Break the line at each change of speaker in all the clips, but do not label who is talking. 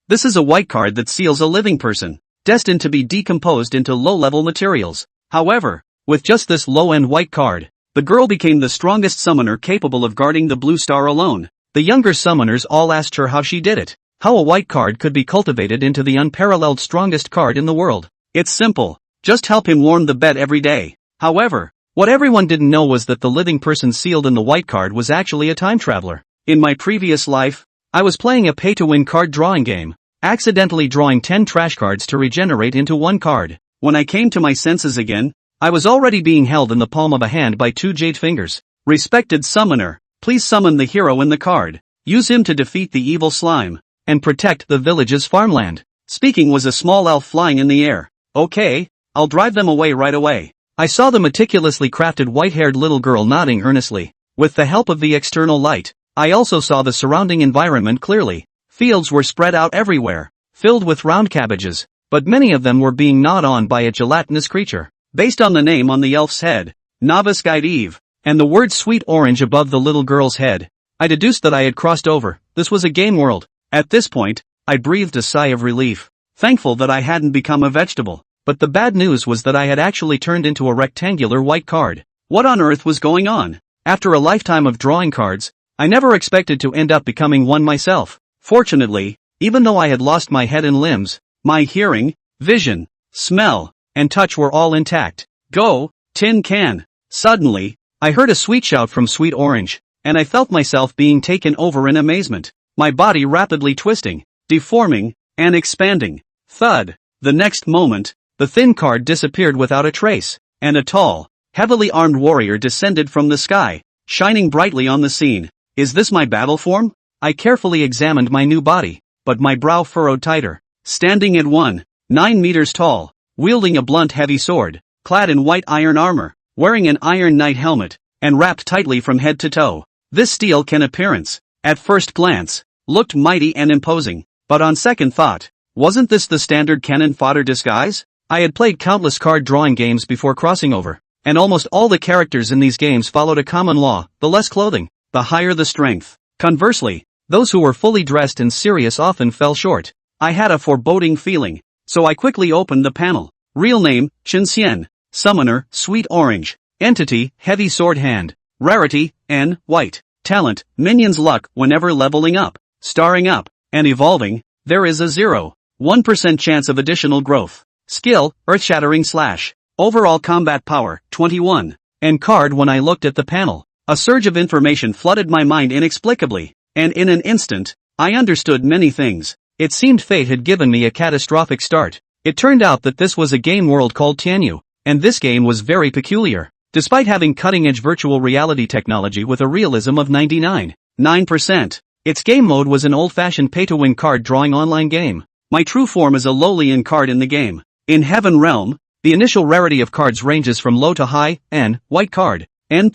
This is a white card that seals a living person, destined to be decomposed into low-level materials. However, with just this low-end white card, the girl became the strongest summoner capable of guarding the blue star alone. The younger summoners all asked her how she did it, how a white card could be cultivated into the unparalleled strongest card in the world. It's simple, just help him warm the bed every day. However, what everyone didn't know was that the living person sealed in the white card was actually a time traveler. In my previous life, I was playing a pay-to-win card drawing game, accidentally drawing 10 trash cards to regenerate into one card. When I came to my senses again, I was already being held in the palm of a hand by 2 jade fingers. Respected summoner, please summon the hero in the card. Use him to defeat the evil slime and protect the village's farmland. Speaking was a small elf flying in the air. Okay, I'll drive them away right away. I saw the meticulously crafted white-haired little girl nodding earnestly. With the help of the external light, I also saw the surrounding environment clearly. Fields were spread out everywhere, filled with round cabbages, but many of them were being gnawed on by a gelatinous creature. Based on the name on the elf's head, Novice Guide Eve, and the word Sweet Orange above the little girl's head, I deduced that I had crossed over. This was a game world. At this point, I breathed a sigh of relief, thankful that I hadn't become a vegetable. But the bad news was that I had actually turned into a rectangular white card. What on earth was going on? After a lifetime of drawing cards, I never expected to end up becoming one myself. Fortunately, even though I had lost my head and limbs, my hearing, vision, smell, and touch were all intact. Go, tin can! Suddenly, I heard a sweet shout from Sweet Orange, and I felt myself being taken over in amazement, my body rapidly twisting, deforming, and expanding. Thud! The next moment, the thin card disappeared without a trace, and a tall, heavily armed warrior descended from the sky, shining brightly on the scene. Is this my battle form? I carefully examined my new body, but my brow furrowed tighter. Standing at 9 meters tall, wielding a blunt heavy sword, clad in white iron armor, wearing an iron knight helmet, and wrapped tightly from head to toe. This steel-can appearance, at first glance, looked mighty and imposing, but on second thought, wasn't this the standard cannon fodder disguise? I had played countless card drawing games before crossing over, and almost all the characters in these games followed a common law: the less clothing, the higher the strength. Conversely, those who were fully dressed and serious often fell short. I had a foreboding feeling, so I quickly opened the panel. Real name, Chen Xian. Summoner, Sweet Orange. Entity, Heavy Sword Hand. Rarity, N, White. Talent, Minions luck whenever leveling up, starring up, and evolving, there is a 0.1% chance of additional growth. Skill, Earth-Shattering Slash. Overall combat power, 21. And card. When I looked at the panel, a surge of information flooded my mind inexplicably, and in an instant, I understood many things. It seemed fate had given me a catastrophic start. It turned out that this was a game world called Tianyu, and this game was very peculiar. Despite having cutting-edge virtual reality technology with a realism of 99.9%, its game mode was an old-fashioned pay-to-win card drawing online game. My true form is a loli in card in the game. In Heaven Realm, the initial rarity of cards ranges from low to high: N, white card; N+,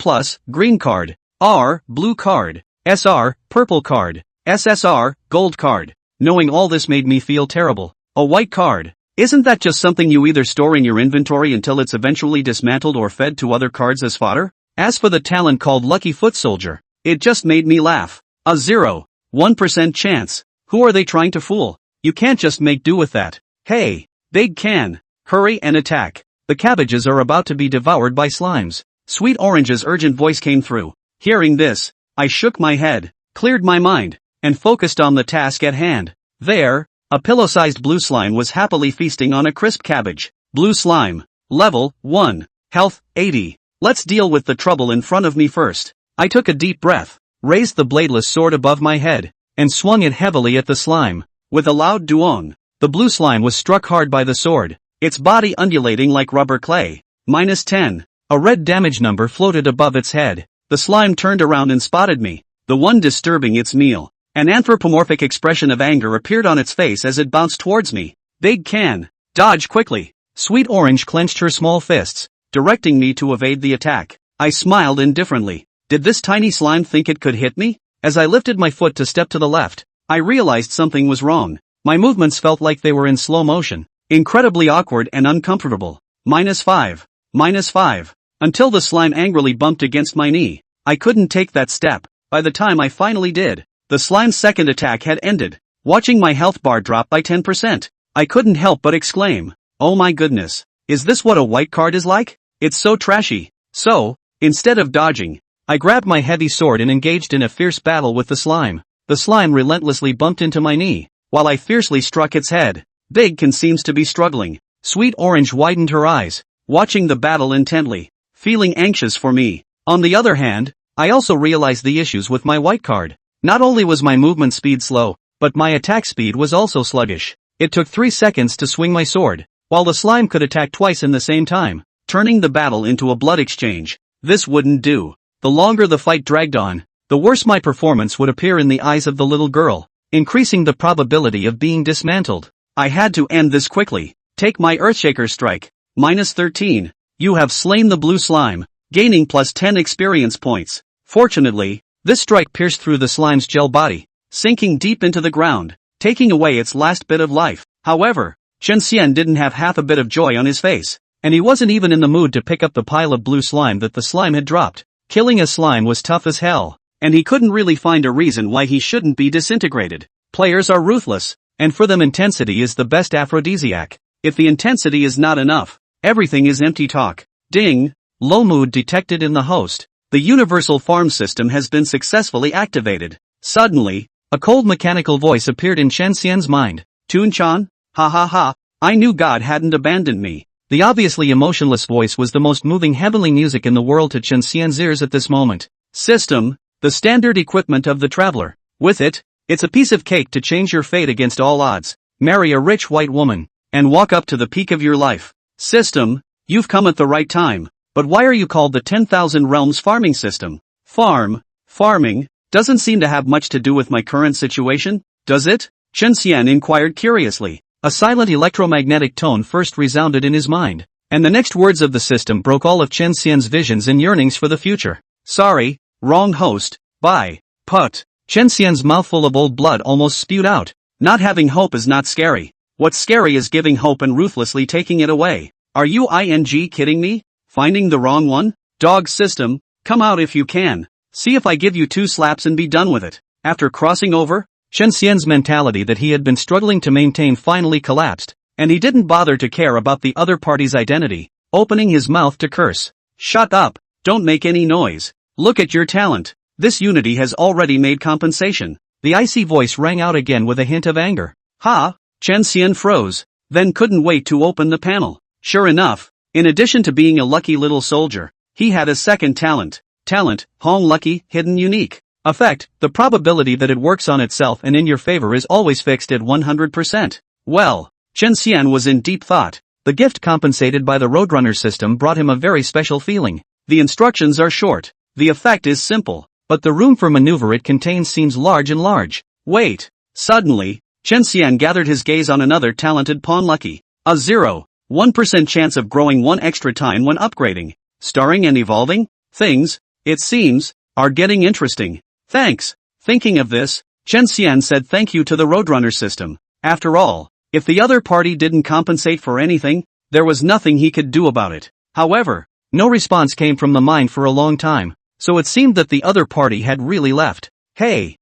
green card; R, blue card; SR, purple card; SSR, gold card. Knowing all this made me feel terrible. A white card. Isn't that just something you either store in your inventory until it's eventually dismantled or fed to other cards as fodder? As for the talent called Lucky Foot Soldier, it just made me laugh. A 0.1% chance. Who are they trying to fool? You can't just make do with that. Hey, Big Can, hurry and attack. The cabbages are about to be devoured by slimes. Sweet Orange's urgent voice came through. Hearing this, I shook my head, cleared my mind, and focused on the task at hand. There, a pillow-sized blue slime was happily feasting on a crisp cabbage. Blue slime. Level 1. Health 80. Let's deal with the trouble in front of me first. I took a deep breath, raised the bladeless sword above my head, and swung it heavily at the slime. With a loud duong, the blue slime was struck hard by the sword, its body undulating like rubber clay. -10. A red damage number floated above its head. The slime turned around and spotted me, the one disturbing its meal. An anthropomorphic expression of anger appeared on its face as it bounced towards me. Big Can, dodge quickly. Sweet Orange clenched her small fists, directing me to evade the attack. I smiled indifferently. Did this tiny slime think it could hit me? As I lifted my foot to step to the left, I realized something was wrong. My movements felt like they were in slow motion, incredibly awkward and uncomfortable. -5. -5. Until the slime angrily bumped against my knee. I couldn't take that step. By the time I finally did, the slime's second attack had ended. watching my health bar drop by 10%. I couldn't help but exclaim, "Oh my goodness. Is this what a white card is like? It's so trashy." So, instead of dodging, I grabbed my heavy sword and engaged in a fierce battle with the slime. The slime relentlessly bumped into my knee, while I fiercely struck its head. Big-Can seems to be struggling. Sweet Orange widened her eyes, watching the battle intently, feeling anxious for me. On the other hand, I also realized the issues with my white card. Not only was my movement speed slow, but my attack speed was also sluggish. It took 3 seconds to swing my sword, while the slime could attack twice in the same time, turning the battle into a blood exchange. This wouldn't do. The longer the fight dragged on, the worse my performance would appear in the eyes of the little girl, increasing the probability of being dismantled. I had to end this quickly. Take my Earthshaker strike. -13. You have slain the blue slime, gaining +10 experience points. Fortunately, this strike pierced through the slime's gel body, sinking deep into the ground, taking away its last bit of life. However, Chen Xian didn't have half a bit of joy on his face, and he wasn't even in the mood to pick up the pile of blue slime that the slime had dropped. Killing a slime was tough as hell, and he couldn't really find a reason why he shouldn't be disintegrated. Players are ruthless, and for them intensity is the best aphrodisiac. If the intensity is not enough, everything is empty talk. Ding! Low mood detected in the host. The universal farm system has been successfully activated. Suddenly, a cold mechanical voice appeared in Chen Xian's mind. Toon-chan? Ha ha ha, I knew God hadn't abandoned me. The obviously emotionless voice was the most moving heavenly music in the world to Chen Xian's ears at this moment. System, the standard equipment of the traveler. With it, it's a piece of cake to change your fate against all odds. Marry a rich white woman, and walk up to the peak of your life. System, you've come at the right time, but why are you called the 10,000 Realms farming system? Farming, doesn't seem to have much to do with my current situation, does it? Chen Xian inquired curiously. A silent electromagnetic tone first resounded in his mind, and the next words of the system broke all of Chen Xian's visions and yearnings for the future. Sorry, wrong host, bye. Put. Chen Xian's mouthful of old blood almost spewed out. Not having hope is not scary. What's scary is giving hope and ruthlessly taking it away. Are you kidding me? Finding the wrong one? Dog system, come out if you can. See if I give you 2 slaps and be done with it. After crossing over, Chen Xian's mentality that he had been struggling to maintain finally collapsed, and he didn't bother to care about the other party's identity, opening his mouth to curse. Shut up, don't make any noise. Look at your talent. This unity has already made compensation. The icy voice rang out again with a hint of anger. Ha! Chen Xian froze, then couldn't wait to open the panel. Sure enough, in addition to being a lucky little soldier, he had a second talent. Hong lucky, hidden unique. Effect, the probability that it works on itself and in your favor is always fixed at 100%. Well, Chen Xian was in deep thought. The gift compensated by the Roadrunner system brought him a very special feeling. The instructions are short, the effect is simple, but the room for maneuver it contains seems large and large. Wait. Suddenly, Chen Xian gathered his gaze on another talented pawn lucky. A 0.1% chance of growing 1 extra time when upgrading. Starring and evolving? Things, it seems, are getting interesting. Thanks. Thinking of this, Chen Xian said thank you to the Roadrunner system. After all, if the other party didn't compensate for anything, there was nothing he could do about it. However, no response came from the mind for a long time, so it seemed that the other party had really left. Hey,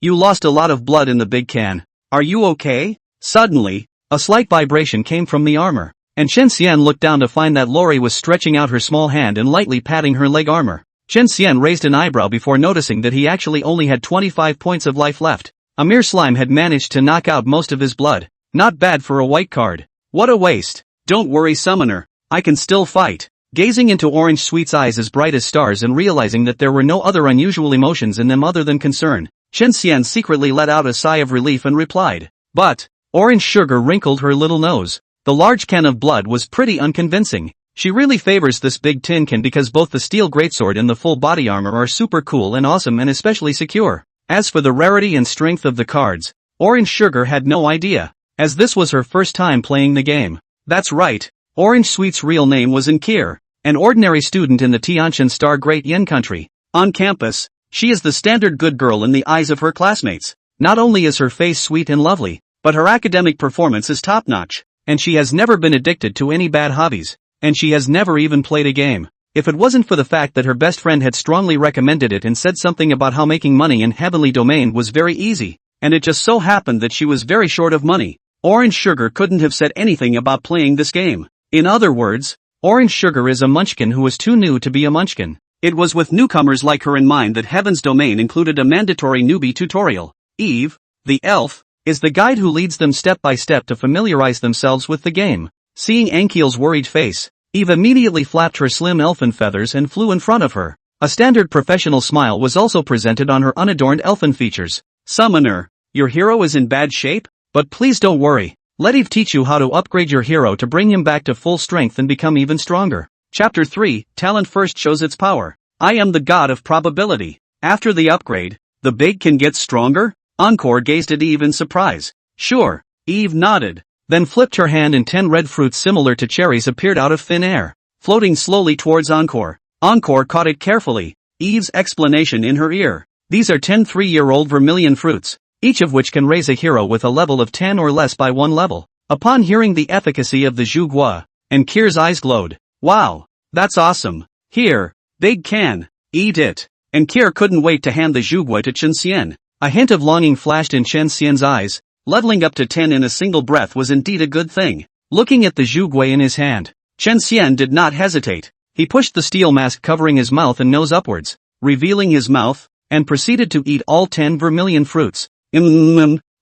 you lost a lot of blood in the big can. Are you okay? Suddenly, a slight vibration came from the armor, and Chen Xian looked down to find that Lori was stretching out her small hand and lightly patting her leg armor. Chen Xian raised an eyebrow before noticing that he actually only had 25 points of life left. A mere slime had managed to knock out most of his blood. Not bad for a white card. What a waste. Don't worry, summoner. I can still fight. Gazing into Orange Sweet's eyes as bright as stars and realizing that there were no other unusual emotions in them other than concern, Chen Xian secretly let out a sigh of relief and replied. But, Orange Sugar wrinkled her little nose. The large can of blood was pretty unconvincing. She really favors this big tin can because both the steel greatsword and the full body armor are super cool and awesome and especially secure. As for the rarity and strength of the cards, Orange Sugar had no idea, as this was her first time playing the game. That's right, Orange Sweet's real name was Nkir, an ordinary student in the Tianshan Star Great Yin country. On campus, she is the standard good girl in the eyes of her classmates. Not only is her face sweet and lovely, but her academic performance is top-notch, and she has never been addicted to any bad hobbies, and she has never even played a game. If it wasn't for the fact that her best friend had strongly recommended it and said something about how making money in Heavenly Domain was very easy, and it just so happened that she was very short of money. Orange Sugar couldn't have said anything about playing this game. In other words, Orange Sugar is a munchkin who was too new to be a munchkin. It was with newcomers like her in mind that Heaven's Domain included a mandatory newbie tutorial. Eve, the elf, is the guide who leads them step by step to familiarize themselves with the game. Seeing Ankiel's worried face, Eve immediately flapped her slim elfin feathers and flew in front of her. A standard professional smile was also presented on her unadorned elfin features. Summoner, your hero is in bad shape? But please don't worry. Let Eve teach you how to upgrade your hero to bring him back to full strength and become even stronger. Chapter 3, Talent first shows its power. I am the god of probability. After the upgrade, the big can get stronger? Encore gazed at Eve in surprise. Sure, Eve nodded, then flipped her hand and 10 red fruits similar to cherries appeared out of thin air, floating slowly towards Encore. Encore caught it carefully, Eve's explanation in her ear. These are 10 3-year-old vermilion fruits, each of which can raise a hero with a level of 10 or less by 1 level. Upon hearing the efficacy of the Zhu Gua, Enkir's eyes glowed. Wow, that's awesome. Here, big can, eat it. Enkir couldn't wait to hand the Zhu Gua to Chen Xian. A hint of longing flashed in Chen Xian's eyes. Leveling up to 10 in a single breath was indeed a good thing. Looking at the Zhu Gua in his hand, Chen Xian did not hesitate. He pushed the steel mask covering his mouth and nose upwards, revealing his mouth, and proceeded to eat all 10 vermilion fruits.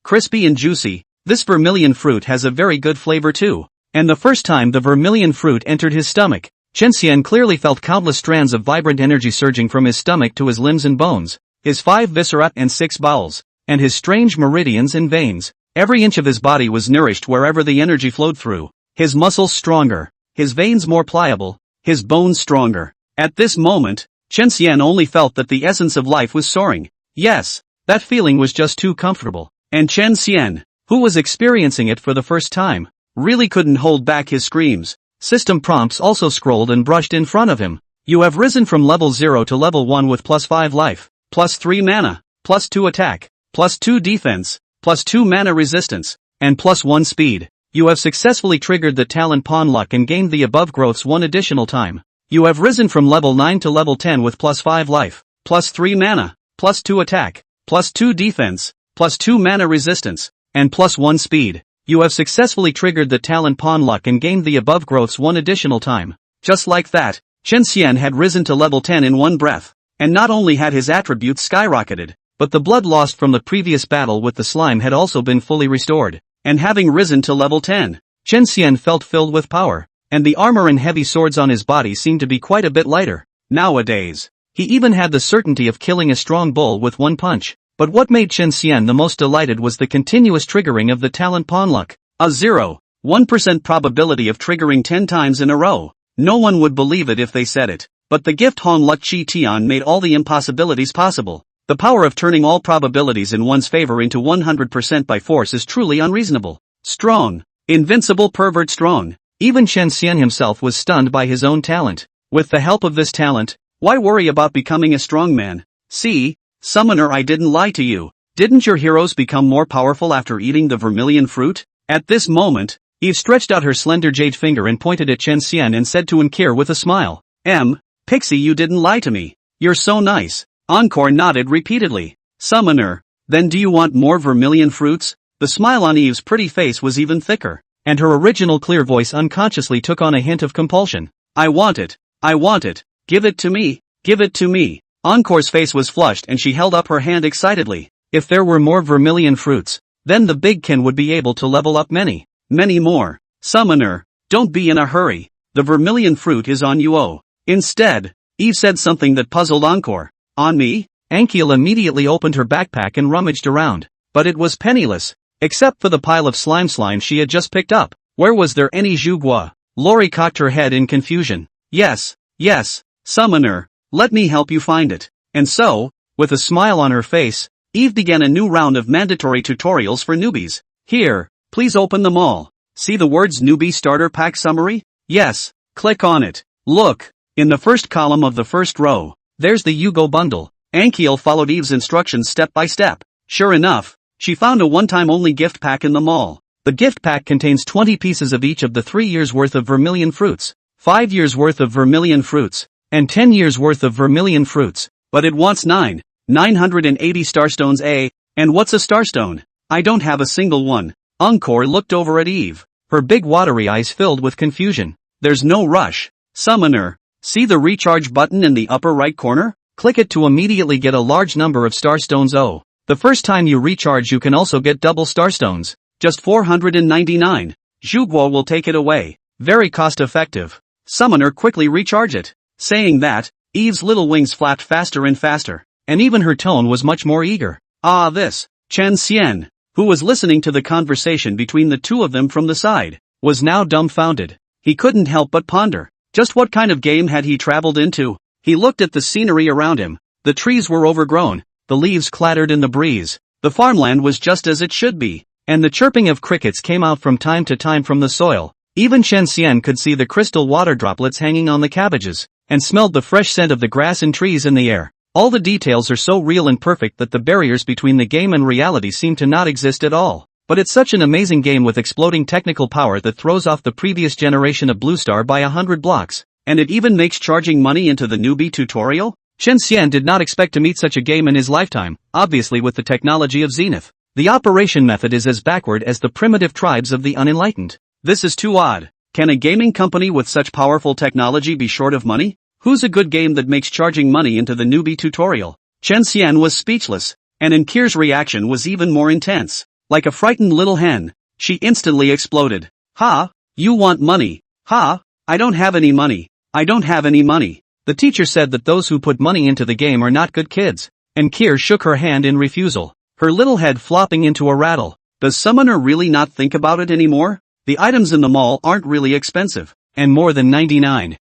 Crispy and juicy, this vermilion fruit has a very good flavor too. And the first time the vermilion fruit entered his stomach, Chen Xian clearly felt countless strands of vibrant energy surging from his stomach to his limbs and bones, his 5 viscera and 6 bowels, and his strange meridians and veins. Every inch of his body was nourished wherever the energy flowed through. His muscles stronger, his veins more pliable, his bones stronger. At this moment, Chen Xian only felt that the essence of life was soaring. Yes, that feeling was just too comfortable. And Chen Xian, who was experiencing it for the first time, really couldn't hold back his screams. System prompts also scrolled and brushed in front of him. You have risen from level 0 to level 1 with plus 5 life, plus 3 mana, plus 2 attack, plus 2 defense, plus 2 mana resistance, and plus 1 speed. You have successfully triggered the talent Pawn Luck and gained the above growths 1 additional time. You have risen from level 9 to level 10 with plus 5 life, plus 3 mana, plus 2 attack, plus 2 defense, plus 2 mana resistance, and plus 1 speed. You have successfully triggered the talent Pawn Luck and gained the above growths 1 additional time. Just like that, Chen Xian had risen to level 10 in one breath, and not only had his attributes skyrocketed, but the blood lost from the previous battle with the slime had also been fully restored. And having risen to level 10, Chen Xian felt filled with power, and the armor and heavy swords on his body seemed to be quite a bit lighter. Nowadays, he even had the certainty of killing a strong bull with one punch. But what made Chen Xian the most delighted was the continuous triggering of the talent Pawn Luck. A 0.1% probability of triggering 10 times in a row. No one would believe it if they said it. But the gift Hong Luck Chi Tian made all the impossibilities possible. The power of turning all probabilities in one's favor into 100% by force is truly unreasonable. Strong. Invincible pervert strong. Even Chen Xian himself was stunned by his own talent. With the help of this talent, why worry about becoming a strong man? See, Summoner, I didn't lie to you. Didn't your heroes become more powerful after eating the vermilion fruit? At this moment, Eve stretched out her slender jade finger and pointed at Chen Xian and said to Enkir with a smile, Pixie, you didn't lie to me. You're so nice. Encore nodded repeatedly. Summoner, then do you want more vermilion fruits? The smile on Eve's pretty face was even thicker, and her original clear voice unconsciously took on a hint of compulsion. I want it. I want it. Give it to me. Give it to me. Encore's face was flushed and she held up her hand excitedly. If there were more vermilion fruits, then the big kin would be able to level up many more. Summoner, don't be in a hurry. The vermilion fruit is on you. Instead, Eve said something that puzzled Encore. On me? Ankiel immediately opened her backpack and rummaged around, but it was penniless, except for the pile of slime she had just picked up. Where was there any Zhu Gua? Lori cocked her head in confusion. Yes, Summoner, let me help you find it. And so, with a smile on her face, Eve began a new round of mandatory tutorials for newbies. Here, please open them all. See the words Newbie Starter Pack Summary? Yes, click on it. Look, in the first column of the first row, there's the Yugo bundle. Ankiel followed Eve's instructions step by step. Sure enough, she found a one-time only gift pack in the mall. The gift pack contains 20 pieces of each of the 3 years worth of vermilion fruits, 5 years worth of vermilion fruits, and 10 years worth of vermilion fruits. But it wants 980 starstones. And what's a starstone? I don't have a single one. Encore looked over at Eve, her big watery eyes filled with confusion. There's no rush. Summoner. See the recharge button in the upper right corner? Click it to immediately get a large number of starstones. Oh, the first time you recharge you can also get double starstones. Just 499. Zhuguo will take it away. Very cost effective. Summoner quickly recharge it. Saying that, Eve's little wings flapped faster and faster, and even her tone was much more eager. Ah, this. Chen Xian, who was listening to the conversation between the two of them from the side, was now dumbfounded. He couldn't help but ponder. Just what kind of game had he traveled into? He looked at the scenery around him. The trees were overgrown, the leaves clattered in the breeze, the farmland was just as it should be, and the chirping of crickets came out from time to time from the soil. Even Chen Xian could see the crystal water droplets hanging on the cabbages, and smelled the fresh scent of the grass and trees in the air. All the details are so real and perfect that the barriers between the game and reality seem to not exist at all. But it's such an amazing game with exploding technical power that throws off the previous generation of Blue Star by 100 blocks. And it even makes charging money into the newbie tutorial? Chen Xian did not expect to meet such a game in his lifetime, obviously with the technology of Zenith. The operation method is as backward as the primitive tribes of the unenlightened. This is too odd. Can a gaming company with such powerful technology be short of money? Who's a good game that makes charging money into the newbie tutorial? Chen Xian was speechless, and Inkir's reaction was even more intense. Like a frightened little hen, she instantly exploded. Ha! You want money? Ha! I don't have any money. I don't have any money. The teacher said that those who put money into the game are not good kids. Inkir shook her hand in refusal, her little head flopping into a rattle. Does Summoner really not think about it anymore? The items in the mall aren't really expensive, and more than 99%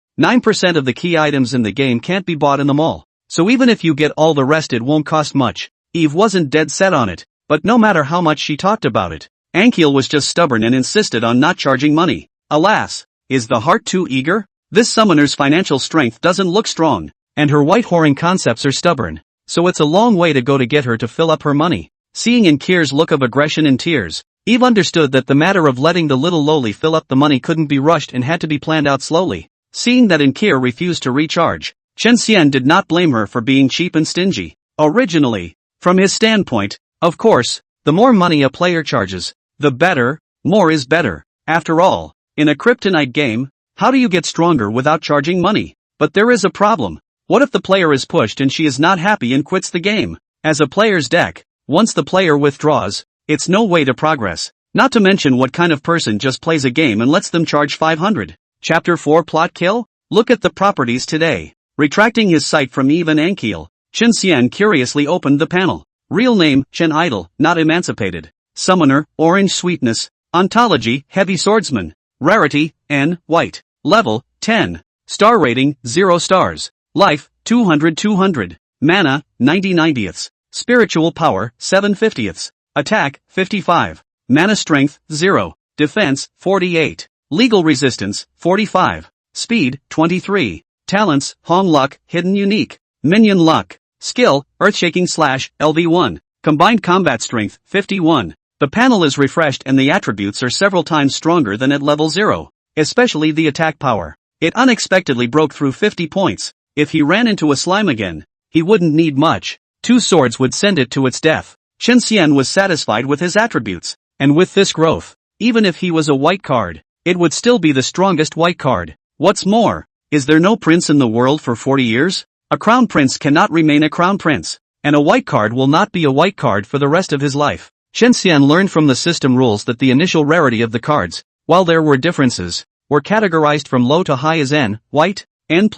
of the key items in the game can't be bought in the mall. So even if you get all the rest it won't cost much. Eve wasn't dead set on it, but no matter how much she talked about it, Ankiel was just stubborn and insisted on not charging money. Alas, is the heart too eager? This summoner's financial strength doesn't look strong, and her white whoring concepts are stubborn, so it's a long way to go to get her to fill up her money. Seeing Inkir's look of aggression and tears, Eve understood that the matter of letting the little loli fill up the money couldn't be rushed and had to be planned out slowly. Seeing that Inkir refused to recharge, Chen Xian did not blame her for being cheap and stingy. Originally, from his standpoint, of course, the more money a player charges, the better. More is better. After all, in a kryptonite game, how do you get stronger without charging money? But there is a problem. What if the player is pushed and she is not happy and quits the game? As a player's deck, once the player withdraws, it's no way to progress. Not to mention what kind of person just plays a game and lets them charge 500. Chapter 4 Plot Kill? Look at the properties today. Retracting his sight from Eve and Ankiel, Chen Xian curiously opened the panel. Real name, Chen Idol, not emancipated. Summoner, Orange Sweetness. Ontology, Heavy Swordsman. Rarity, N, White. Level, 10. Star rating, 0 stars. Life, 200. Mana, 90/90ths. Spiritual power, 7/50ths. Attack, 55. Mana strength, 0. Defense, 48. Legal resistance, 45. Speed, 23. Talents, Hong Luck, Hidden Unique. Minion Luck. Skill, Earthshaking / LV1. Combined combat strength, 51. The panel is refreshed and the attributes are several times stronger than at level 0. Especially the attack power. It unexpectedly broke through 50 points. If he ran into a slime again, he wouldn't need much. 2 swords would send it to its death. Chen Xian was satisfied with his attributes, and with this growth, even if he was a white card, it would still be the strongest white card. What's more, is there no prince in the world for 40 years? A crown prince cannot remain a crown prince, and a white card will not be a white card for the rest of his life. Chen Xian learned from the system rules that the initial rarity of the cards, while there were differences, were categorized from low to high as N, white, N+,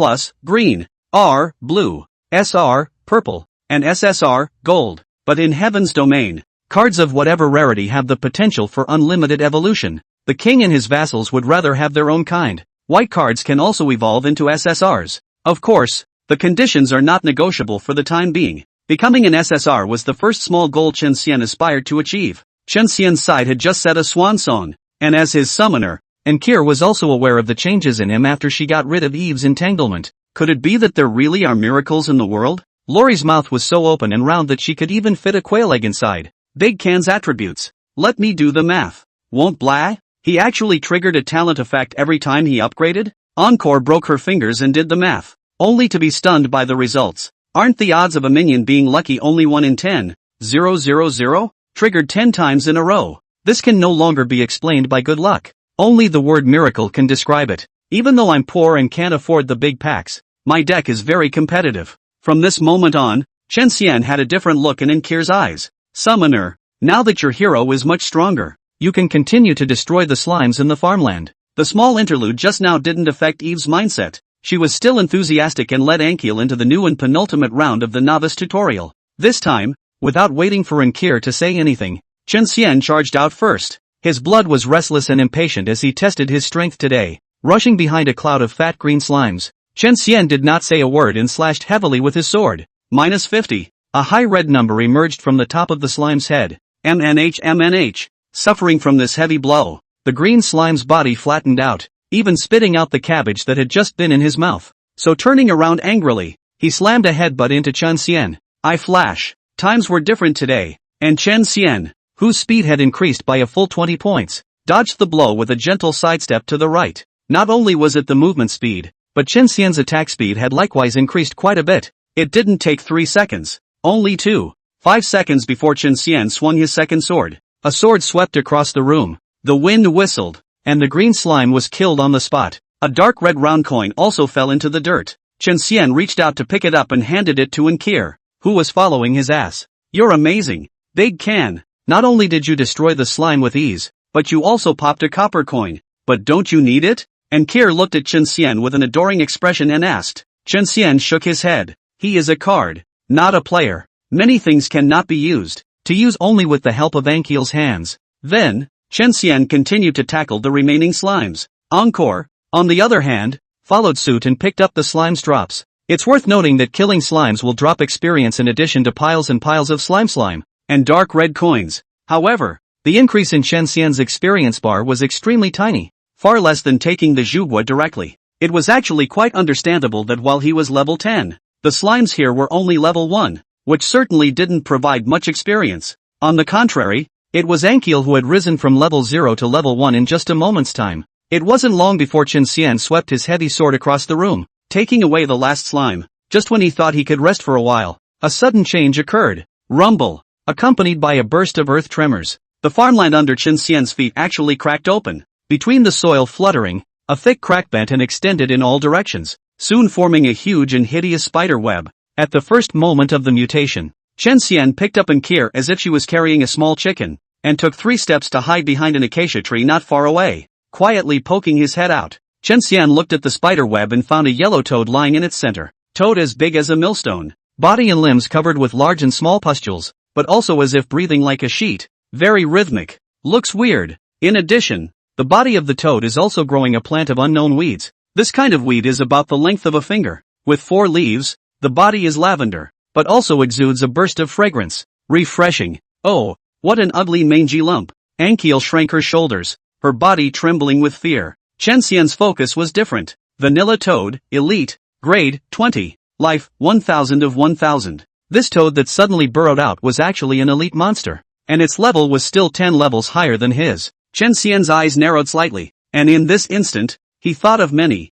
green, R, blue, SR, purple, and SSR, gold. But in Heaven's domain, cards of whatever rarity have the potential for unlimited evolution. The king and his vassals would rather have their own kind. White cards can also evolve into SSRs. Of course, the conditions are not negotiable for the time being. Becoming an SSR was the first small goal Chen Xian aspired to achieve. Chen Xian's side had just set a swan song, and as his summoner, Inkir was also aware of the changes in him after she got rid of Eve's entanglement. Could it be that there really are miracles in the world? Lori's mouth was so open and round that she could even fit a quail egg inside. Big Can's attributes. Let me do the math. Won't blah? He actually triggered a talent effect every time he upgraded? Encore broke her fingers and did the math, only to be stunned by the results. Aren't the odds of a minion being lucky only 1 in 10? 000? Triggered 10 times in a row. This can no longer be explained by good luck. Only the word miracle can describe it. Even though I'm poor and can't afford the big packs, my deck is very competitive. From this moment on, Chen Xian had a different look in Enkir's eyes. Summoner, now that your hero is much stronger, you can continue to destroy the slimes in the farmland. The small interlude just now didn't affect Eve's mindset. She was still enthusiastic and led Enkil into the new and penultimate round of the novice tutorial. This time, without waiting for Enkir to say anything, Chen Xian charged out first. His blood was restless and impatient as he tested his strength today. Rushing behind a cloud of fat green slimes, Chen Xian did not say a word and slashed heavily with his sword. -50. A high red number emerged from the top of the slime's head. MNH. Suffering from this heavy blow, the green slime's body flattened out, even spitting out the cabbage that had just been in his mouth. So turning around angrily, he slammed a headbutt into Chen Xian. Flash. Times were different today, and Chen Xian, whose speed had increased by a full 20 points, dodged the blow with a gentle sidestep to the right. Not only was it the movement speed, but Chen Xian's attack speed had likewise increased quite a bit. It didn't take 3 seconds, only 5 seconds before Chen Xian swung his second sword. A sword swept across the room, the wind whistled, and the green slime was killed on the spot. A dark red round coin also fell into the dirt. Chen Xian reached out to pick it up and handed it to Enkir, who was following his ass. You're amazing, Big Can. Not only did you destroy the slime with ease, but you also popped a copper coin. But don't you need it? Enkir looked at Chen Xian with an adoring expression and asked. Chen Xian shook his head. He is a card, not a player. Many things cannot be used, to use only with the help of Enkil's hands. Then, Chen Xian continued to tackle the remaining slimes. Encore, on the other hand, followed suit and picked up the slime's drops. It's worth noting that killing slimes will drop experience in addition to piles and piles of slime, and dark red coins. However, the increase in Chen Xian's experience bar was extremely tiny, far less than taking the Zhugua directly. It was actually quite understandable that while he was level 10, the slimes here were only level 1, which certainly didn't provide much experience. On the contrary, it was Enkil who had risen from level 0 to level 1 in just a moment's time. It wasn't long before Chen Xian swept his heavy sword across the room, taking away the last slime. Just when he thought he could rest for a while, a sudden change occurred. Rumble, accompanied by a burst of earth tremors. The farmland under Chen Xian's feet actually cracked open. Between the soil fluttering, a thick crack bent and extended in all directions, soon forming a huge and hideous spider web. At the first moment of the mutation, Chen Xian picked up Enkir as if she was carrying a small chicken, and took 3 steps to hide behind an acacia tree not far away, quietly poking his head out. Chen Xian looked at the spider web and found a yellow toad lying in its center. Toad as big as a millstone. Body and limbs covered with large and small pustules, but also as if breathing like a sheet. Very rhythmic. Looks weird. In addition, the body of the toad is also growing a plant of unknown weeds. This kind of weed is about the length of a finger. With 4 leaves, the body is lavender, but also exudes a burst of fragrance. Refreshing. Oh, what an ugly mangy lump. Enkil shrank her shoulders, her body trembling with fear. Chen Xian's focus was different. Vanilla toad, elite, grade, 20, life, 1000 of 1000. This toad that suddenly burrowed out was actually an elite monster, and its level was still 10 levels higher than his. Chen Xian's eyes narrowed slightly, and in this instant, he thought of many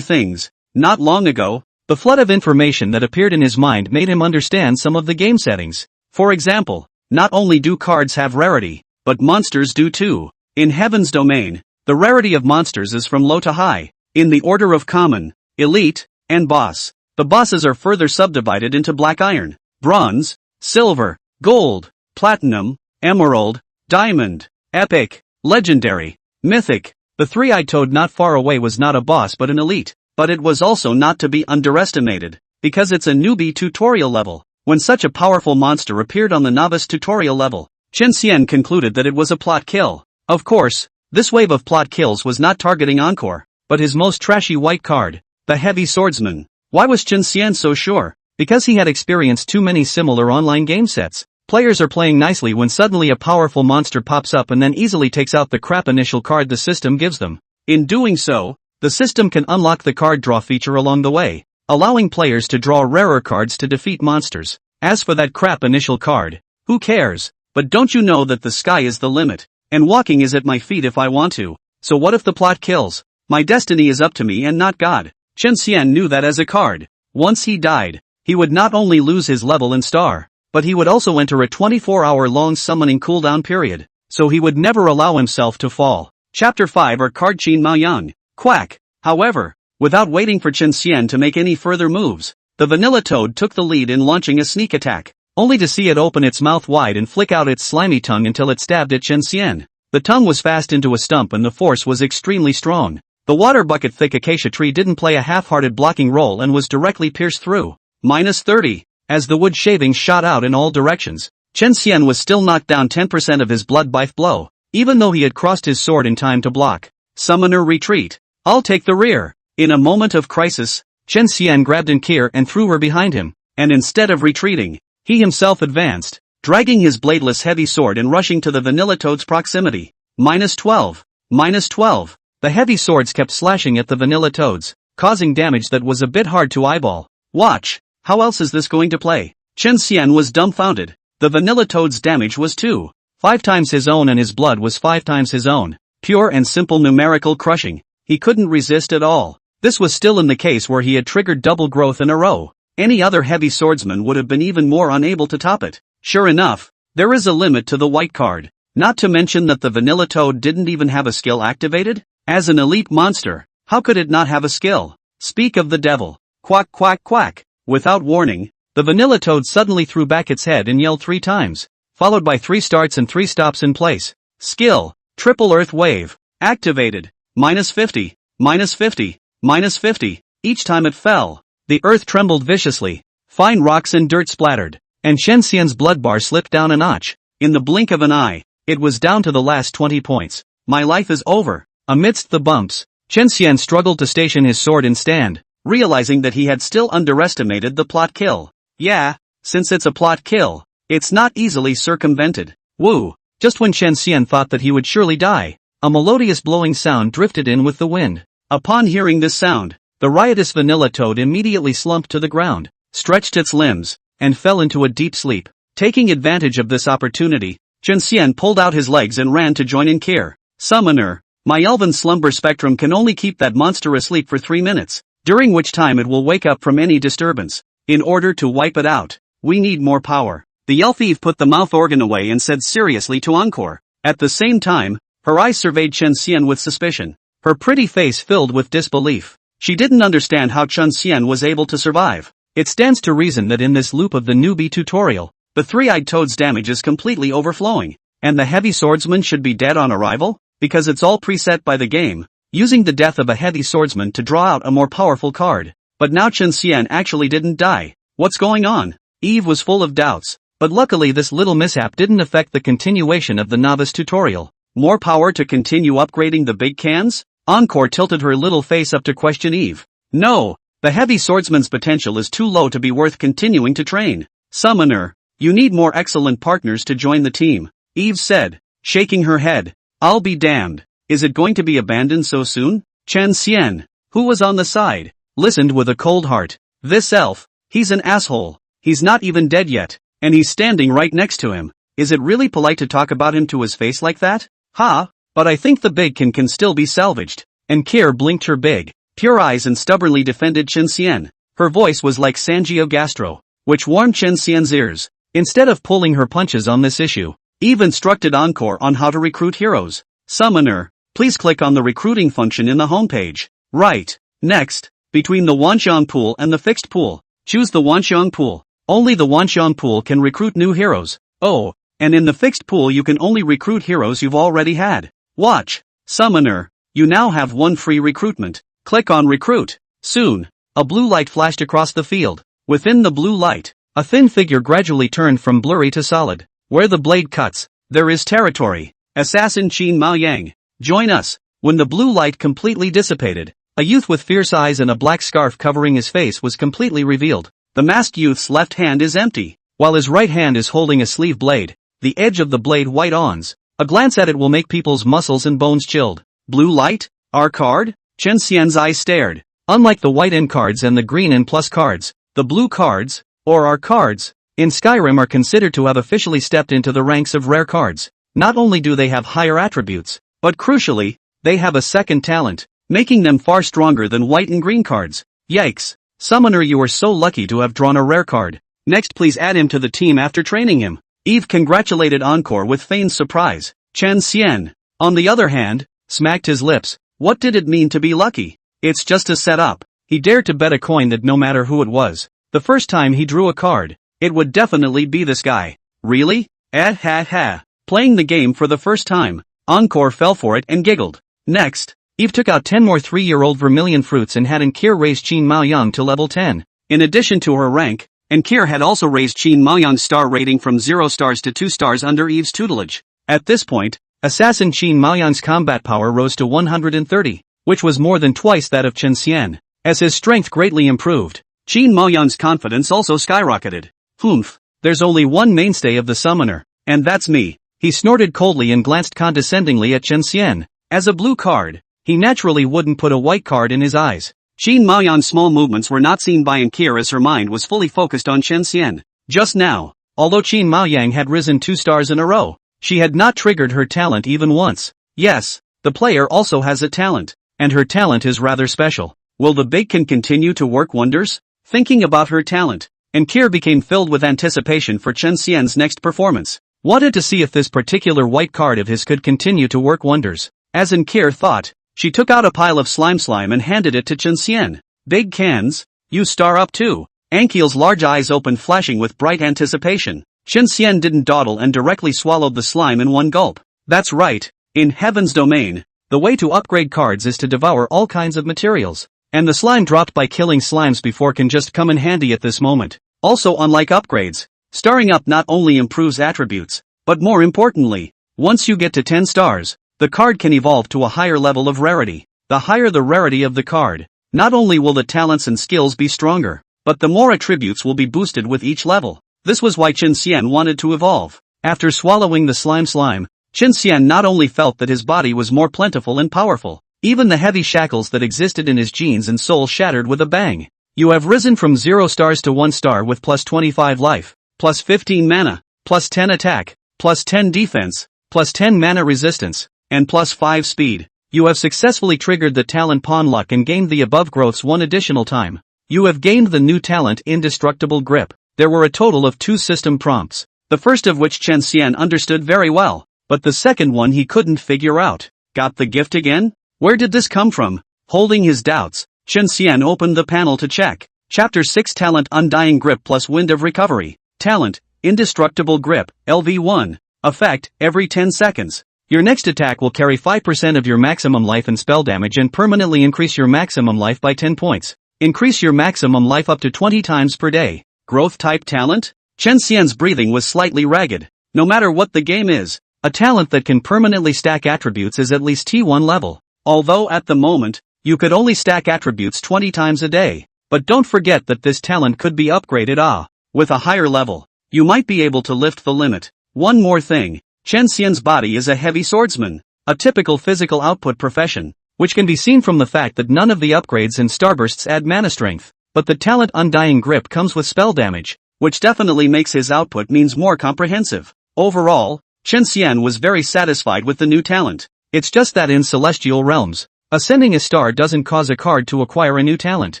things. Not long ago, the flood of information that appeared in his mind made him understand some of the game settings. For example, not only do cards have rarity, but monsters do too. In Heaven's domain, the rarity of monsters is from low to high, in the order of common, elite, and boss. The bosses are further subdivided into black iron, bronze, silver, gold, platinum, emerald, diamond, epic, legendary, mythic. The three-eyed toad not far away was not a boss but an elite, but it was also not to be underestimated, because it's a newbie tutorial level. When such a powerful monster appeared on the novice tutorial level, Chen Xian concluded that it was a plot kill. Of course, this wave of plot kills was not targeting Encore, but his most trashy white card, the heavy swordsman. Why was Chen Xian so sure? Because he had experienced too many similar online game sets. Players are playing nicely when suddenly a powerful monster pops up and then easily takes out the crap initial card the system gives them. In doing so, the system can unlock the card draw feature along the way, allowing players to draw rarer cards to defeat monsters. As for that crap initial card, who cares? But don't you know that the sky is the limit, and walking is at my feet if I want to? So what if the plot kills? My destiny is up to me and not God. Chen Xian knew that as a card. Once he died, he would not only lose his level and star, but he would also enter a 24-hour-long summoning cooldown period, so he would never allow himself to fall. Chapter 5 or Card Qin Mao Yang. Quack. However, without waiting for Chen Xian to make any further moves, the vanilla toad took the lead in launching a sneak attack, only to see it open its mouth wide and flick out its slimy tongue until it stabbed at Chen Xian. The tongue was fast into a stump and the force was extremely strong. The water bucket thick acacia tree didn't play a half-hearted blocking role and was directly pierced through. -30. As the wood shavings shot out in all directions, Chen Xian was still knocked down 10% of his blood-bath blow, even though he had crossed his sword in time to block. Summoner retreat. I'll take the rear. In a moment of crisis, Chen Xian grabbed Ankir and threw her behind him, and instead of retreating, he himself advanced, dragging his bladeless heavy sword and rushing to the vanilla toad's proximity. -12. -12. The heavy swords kept slashing at the vanilla toads, causing damage that was a bit hard to eyeball. Watch, how else is this going to play? Chen Xian was dumbfounded. The vanilla toad's damage was 2.5 times his own and his blood was 5 times his own. Pure and simple numerical crushing. He couldn't resist at all. This was still in the case where he had triggered double growth in a row. Any other heavy swordsman would have been even more unable to top it. Sure enough, there is a limit to the white card. Not to mention that the vanilla toad didn't even have a skill activated? As an elite monster, how could it not have a skill? Speak of the devil. Quack quack quack. Without warning, the vanilla toad suddenly threw back its head and yelled 3 times, followed by 3 starts and 3 stops in place. Skill, triple earth wave, activated. -50, -50, -50. Each time it fell, the earth trembled viciously. Fine rocks and dirt splattered, and Chen Xian's blood bar slipped down a notch. In the blink of an eye, it was down to the last 20 points. My life is over. Amidst the bumps, Chen Xian struggled to station his sword and stand, realizing that he had still underestimated the plot kill. Yeah, since it's a plot kill, it's not easily circumvented. Woo! Just when Chen Xian thought that he would surely die, a melodious blowing sound drifted in with the wind. Upon hearing this sound, the riotous vanilla toad immediately slumped to the ground, stretched its limbs, and fell into a deep sleep. Taking advantage of this opportunity, Chen Xian pulled out his legs and ran to join Ankir. Summoner, my elven slumber spectrum can only keep that monster asleep for 3 minutes, during which time it will wake up from any disturbance. In order to wipe it out, we need more power. The elf Eve put the mouth organ away and said seriously to Encore. At the same time, her eyes surveyed Chen Xian with suspicion. Her pretty face filled with disbelief. She didn't understand how Chen Xian was able to survive. It stands to reason that in this loop of the newbie tutorial, the three-eyed toad's damage is completely overflowing, and the heavy swordsman should be dead on arrival, because it's all preset by the game, using the death of a heavy swordsman to draw out a more powerful card. But now Chen Xian actually didn't die. What's going on? Eve was full of doubts, but luckily this little mishap didn't affect the continuation of the novice tutorial. More power to continue upgrading the big cans? Encore tilted her little face up to question Eve. No, the heavy swordsman's potential is too low to be worth continuing to train. Summoner, you need more excellent partners to join the team, Eve said, shaking her head. I'll be damned. Is it going to be abandoned so soon? Chen Xian, who was on the side, listened with a cold heart. This elf, he's an asshole. He's not even dead yet, and he's standing right next to him. Is it really polite to talk about him to his face like that? Ha, but I think the big can still be salvaged. And Kier blinked her big, pure eyes and stubbornly defended Chen Xian. Her voice was like Sangio Gastro, which warmed Chen Xian's ears. Instead of pulling her punches on this issue, Eve instructed Encore on how to recruit heroes. Summoner, please click on the recruiting function in the homepage. Right. Next, between the Wanxiang pool and the fixed pool, choose the Wanxiang pool. Only the Wanxiang pool can recruit new heroes. Oh, and in the fixed pool you can only recruit heroes you've already had. Watch. Summoner, you now have 1 free recruitment. Click on recruit. Soon, a blue light flashed across the field. Within the blue light, a thin figure gradually turned from blurry to solid. Where the blade cuts, there is territory. Assassin Qin Mao Yang, join us. When the blue light completely dissipated, a youth with fierce eyes and a black scarf covering his face was completely revealed. The masked youth's left hand is empty, while his right hand is holding a sleeve blade, the edge of the blade white-ons. A glance at it will make people's muscles and bones chilled. Blue light? Our card? Chen Xian's eyes stared. Unlike the white N cards and the green N plus cards, the blue cards, or our cards, in Skyrim are considered to have officially stepped into the ranks of rare cards. Not only do they have higher attributes, but crucially, they have a second talent, making them far stronger than white and green cards. Yikes! Summoner, you are so lucky to have drawn a rare card. Next, please add him to the team after training him. Eve congratulated Encore with feigned surprise. Chen Xian, on the other hand, smacked his lips. What did it mean to be lucky? It's just a setup. He dared to bet a coin that no matter who it was, the first time he drew a card, it would definitely be this guy. Really? Ha ha. Playing the game for the first time, Encore fell for it and giggled. Next, Eve took out 10 more 3-year-old vermilion fruits and had Enkir raise Qin Maoyang to level 10. In addition to her rank, Enkir had also raised Qin Maoyang's star rating from 0 stars to 2 stars under Eve's tutelage. At this point, Assassin Qin Maoyang's combat power rose to 130, which was more than twice that of Chen Xian. As his strength greatly improved, Qin Maoyang's confidence also skyrocketed. Humph, there's only one mainstay of the summoner, and that's me. He snorted coldly and glanced condescendingly at Chen Xian. As a blue card, he naturally wouldn't put a white card in his eyes. Qin Maoyang's small movements were not seen by Enkir as her mind was fully focused on Chen Xian. Just now, although Qin Maoyang had risen 2 stars in a row, she had not triggered her talent even once. Yes, the player also has a talent, and her talent is rather special. Will the bacon continue to work wonders? Thinking about her talent, Enkir became filled with anticipation for Chen Xian's next performance. Wanted to see if this particular white card of his could continue to work wonders. As Enkir thought, she took out a pile of slime and handed it to Chen Xian. Big cans? You star up too. Ankiel's large eyes opened, flashing with bright anticipation. Chen Xian didn't dawdle and directly swallowed the slime in one gulp. That's right. In Heaven's domain, the way to upgrade cards is to devour all kinds of materials. And the slime dropped by killing slimes before can just come in handy at this moment. Also, unlike upgrades, starring up not only improves attributes, but more importantly, once you get to 10 stars, the card can evolve to a higher level of rarity. The higher the rarity of the card, not only will the talents and skills be stronger, but the more attributes will be boosted with each level. This was why Chen Xian wanted to evolve. After swallowing the slime, Chen Xian not only felt that his body was more plentiful and powerful, even the heavy shackles that existed in his genes and soul shattered with a bang. You have risen from 0 stars to 1 star with plus 25 life, plus 15 mana, plus 10 attack, plus 10 defense, plus 10 mana resistance, and plus 5 speed. You have successfully triggered the talent Pawn Luck and gained the above growths 1 additional time. You have gained the new talent Indestructible Grip. There were a total of 2 system prompts, the first of which Chen Xian understood very well, but the second one he couldn't figure out. Got the gift again? Where did this come from? Holding his doubts, Chen Xian opened the panel to check. Chapter 6 Talent Undying Grip plus Wind of Recovery. Talent, Indestructible Grip, LV1. Effect, every 10 seconds. Your next attack will carry 5% of your maximum life and spell damage and permanently increase your maximum life by 10 points. Increase your maximum life up to 20 times per day. Growth type talent? Chen Xian's breathing was slightly ragged. No matter what the game is, a talent that can permanently stack attributes is at least T1 level. Although at the moment, you could only stack attributes 20 times a day. But don't forget that this talent could be upgraded with a higher level. You might be able to lift the limit. One more thing, Chen Xian's body is a heavy swordsman, a typical physical output profession, which can be seen from the fact that none of the upgrades and starbursts add mana strength. But the talent Undying Grip comes with spell damage, which definitely makes his output means more comprehensive. Overall, Chen Xian was very satisfied with the new talent. It's just that in celestial realms, ascending a star doesn't cause a card to acquire a new talent.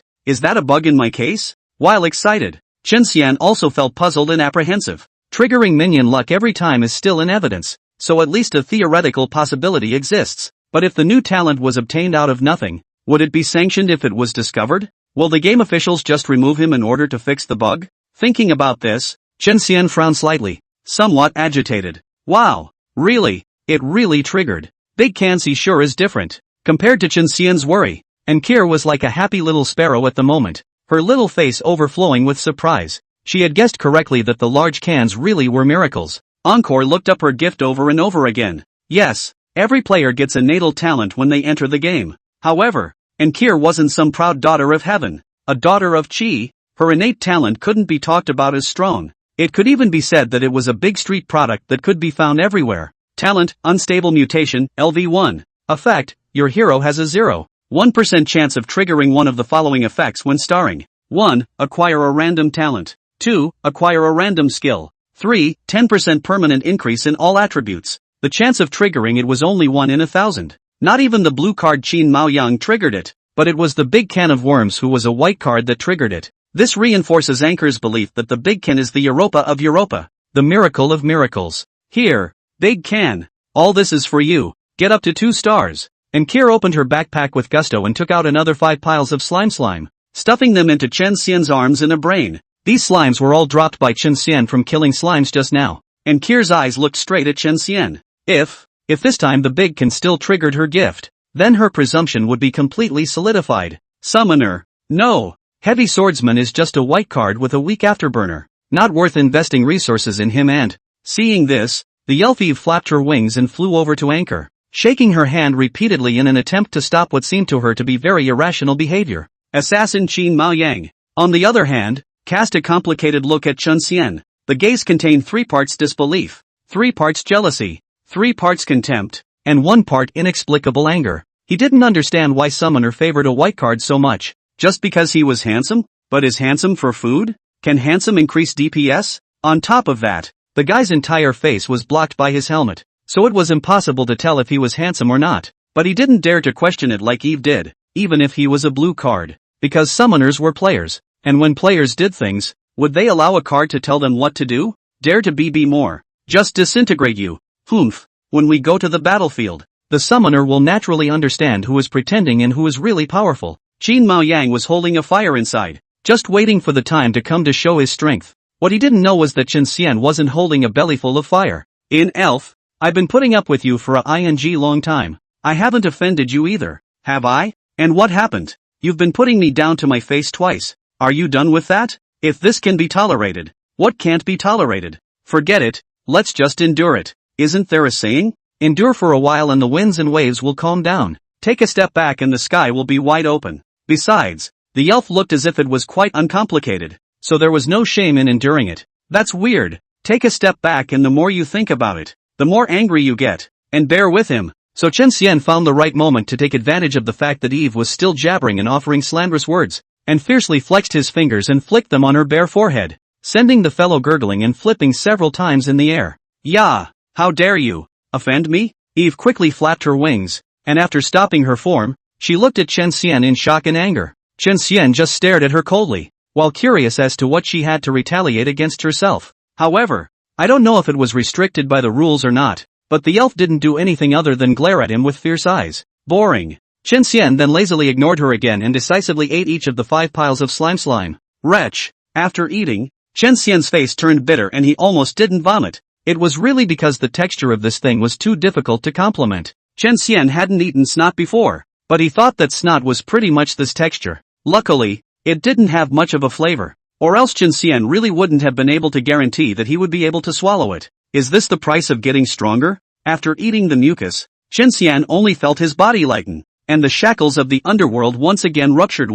Is that a bug in my case? While excited, Chen Xian also felt puzzled and apprehensive. Triggering minion luck every time is still in evidence, so at least a theoretical possibility exists. But if the new talent was obtained out of nothing, would it be sanctioned if it was discovered? Will the game officials just remove him in order to fix the bug? Thinking about this, Chen Xian frowned slightly, somewhat agitated. Wow, really? It really triggered. Big Kansi sure is different. Compared to Chen Xian's worry, Enkir was like a happy little sparrow at the moment, her little face overflowing with surprise. She had guessed correctly that the large cans really were miracles. Encore looked up her gift over and over again. Yes, every player gets a natal talent when they enter the game. However, Enkir wasn't some proud daughter of heaven, a daughter of Qi. Her innate talent couldn't be talked about as strong. It could even be said that it was a big street product that could be found everywhere. Talent, Unstable Mutation, LV1. Effect, your hero has a 0.1% chance of triggering one of the following effects when starring. 1. Acquire a random talent. 2. Acquire a random skill. 3. 10% permanent increase in all attributes. The chance of triggering it was only 1 in 1,000. Not even the blue card Qin Maoyang triggered it, but it was the big can of worms who was a white card that triggered it. This reinforces Anchor's belief that the Big Can is the Europa of Europa, the miracle of miracles. Here, Big Can. All this is for you. Get up to 2 stars. And Kier opened her backpack with gusto and took out another 5 piles of slime, stuffing them into Chen Xian's arms and a brain. These slimes were all dropped by Chen Xian from killing slimes just now. And Kier's eyes looked straight at Chen Xian. If this time the Big Can still triggered her gift, then her presumption would be completely solidified. Summoner. No. Heavy Swordsman is just a white card with a weak afterburner. Not worth investing resources in him and... Seeing this, the elf Eve flapped her wings and flew over to Anchor, shaking her hand repeatedly in an attempt to stop what seemed to her to be very irrational behavior. Assassin Qin Mao Yang, on the other hand, cast a complicated look at Chen Xian. The gaze contained 3 parts disbelief, 3 parts jealousy, 3 parts contempt, and 1 part inexplicable anger. He didn't understand why Summoner favored a white card so much. Just because he was handsome? But is handsome for food? Can handsome increase DPS? On top of that, the guy's entire face was blocked by his helmet, so it was impossible to tell if he was handsome or not. But he didn't dare to question it like Eve did, even if he was a blue card. Because summoners were players, and when players did things, would they allow a card to tell them what to do? Dare to be more. Just disintegrate you. Humph. When we go to the battlefield, the summoner will naturally understand who is pretending and who is really powerful. Qin Mao Yang was holding a fire inside, just waiting for the time to come to show his strength. What he didn't know was that Chen Xian wasn't holding a bellyful of fire. In elf, I've been putting up with you for a long time. I haven't offended you either, have I? And what happened? You've been putting me down to my face twice. Are you done with that? If this can be tolerated, what can't be tolerated? Forget it, let's just endure it. Isn't there a saying? Endure for a while and the winds and waves will calm down. Take a step back and the sky will be wide open. Besides, the elf looked as if it was quite uncomplicated, so there was no shame in enduring it. That's weird. Take a step back and the more you think about it, the more angry you get. And bear with him. So Chen Xian found the right moment to take advantage of the fact that Eve was still jabbering and offering slanderous words, and fiercely flexed his fingers and flicked them on her bare forehead, sending the fellow gurgling and flipping several times in the air. Yeah, how dare you offend me? Eve quickly flapped her wings, and after stopping her form, she looked at Chen Xian in shock and anger. Chen Xian just stared at her coldly, while curious as to what she had to retaliate against herself. However, I don't know if it was restricted by the rules or not, but the elf didn't do anything other than glare at him with fierce eyes. Boring. Chen Xian then lazily ignored her again and decisively ate each of the 5 piles of slime. Wretch. After eating, Chen Xian's face turned bitter and he almost didn't vomit. It was really because the texture of this thing was too difficult to compliment. Chen Xian hadn't eaten snot before, but he thought that snot was pretty much this texture. Luckily, it didn't have much of a flavor, or else Chen Xian really wouldn't have been able to guarantee that he would be able to swallow it. Is this the price of getting stronger? After eating the mucus, Chen Xian only felt his body lighten, and the shackles of the underworld once again ruptured.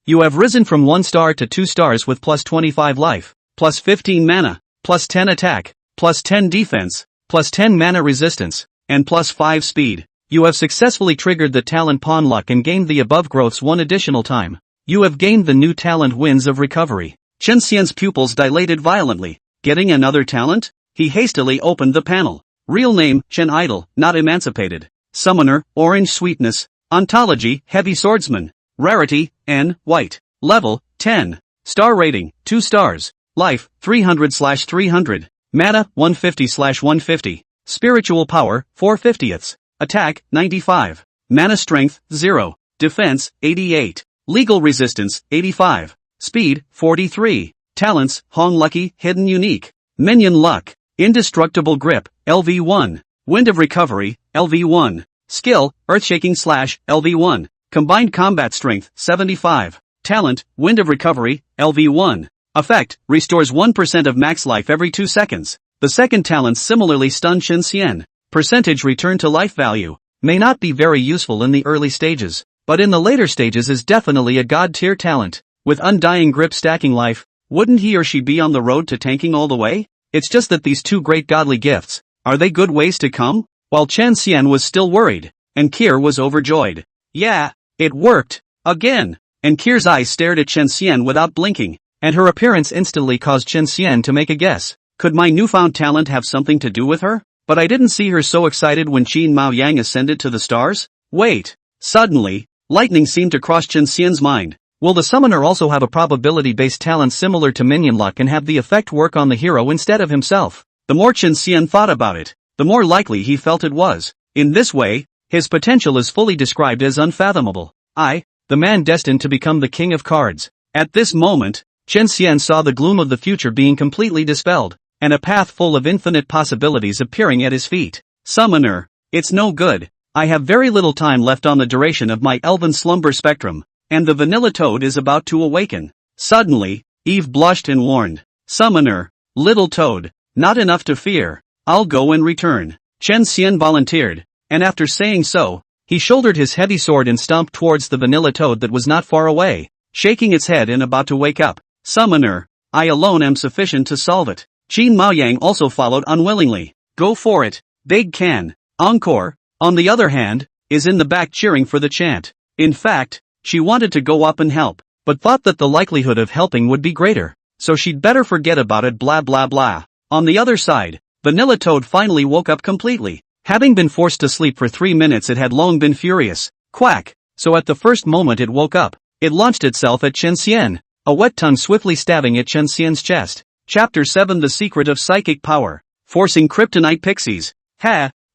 You have risen from 1 star to 2 stars with plus 25 life, plus 15 mana, plus 10 attack, plus 10 defense, plus 10 mana resistance, and plus 5 speed. You have successfully triggered the talent Pawn Luck and gained the above growths 1 additional time. You have gained the new talent Winds of Recovery. Chen Xian's pupils dilated violently. Getting another talent? He hastily opened the panel. Real name, Chen Idol, not emancipated. Summoner, Orange Sweetness. Ontology, Heavy Swordsman. Rarity, N, White. Level, 10. Star rating, 2 stars. Life, 300/300. Mana, 150/150. Spiritual power, 4/50ths. Attack, 95. Mana strength, 0. Defense, 88. Legal resistance, 85. Speed, 43. Talents, Hong Lucky, Hidden Unique. Minion Luck. Indestructible Grip, LV1. Wind of Recovery, LV1. Skill, Earthshaking / LV1. Combined Combat Strength, 75. Talent, Wind of Recovery, LV1. Effect, restores 1% of max life every 2 seconds. The second talent similarly stunned Chen Xian. Percentage return to life value. May not be very useful in the early stages, but in the later stages is definitely a god tier talent. With Undying Grip stacking life, wouldn't he or she be on the road to tanking all the way? It's just that these 2 great godly gifts, are they good ways to come? While Chen Xian was still worried, and Kier was overjoyed. Yeah, it worked. Again. And Kier's eyes stared at Chen Xian without blinking, and her appearance instantly caused Chen Xian to make a guess. Could my newfound talent have something to do with her? But I didn't see her so excited when Qin Mao Yang ascended to the stars? Wait. Suddenly, lightning seemed to cross Chen Xian's mind. Will the summoner also have a probability-based talent similar to minion luck and have the effect work on the hero instead of himself? The more Chen Xian thought about it, the more likely he felt it was. In this way, his potential is fully described as unfathomable. The man destined to become the king of cards. At this moment, Chen Xian saw the gloom of the future being completely dispelled, and a path full of infinite possibilities appearing at his feet. Summoner, it's no good. I have very little time left on the duration of my elven slumber spectrum, and the vanilla toad is about to awaken. Suddenly, Eve blushed and warned. Summoner, little toad, not enough to fear. I'll go and return. Chen Xian volunteered, and after saying so, he shouldered his heavy sword and stomped towards the vanilla toad that was not far away, shaking its head and about to wake up. Summoner, I alone am sufficient to solve it. Qin Maoyang also followed unwillingly. Go for it, Big Can. Encore, on the other hand, is in the back cheering for the chant. In fact, she wanted to go up and help, but thought that the likelihood of helping would be greater, so she'd better forget about it blah blah blah. On the other side, Vanilla Toad finally woke up completely. Having been forced to sleep for 3 minutes, it had long been furious. Quack! So at the first moment it woke up, it launched itself at Chen Xian, a wet tongue swiftly stabbing at Chen Xian's chest. Chapter 7: The Secret of Psychic Power. Forcing Kryptonite Pixies.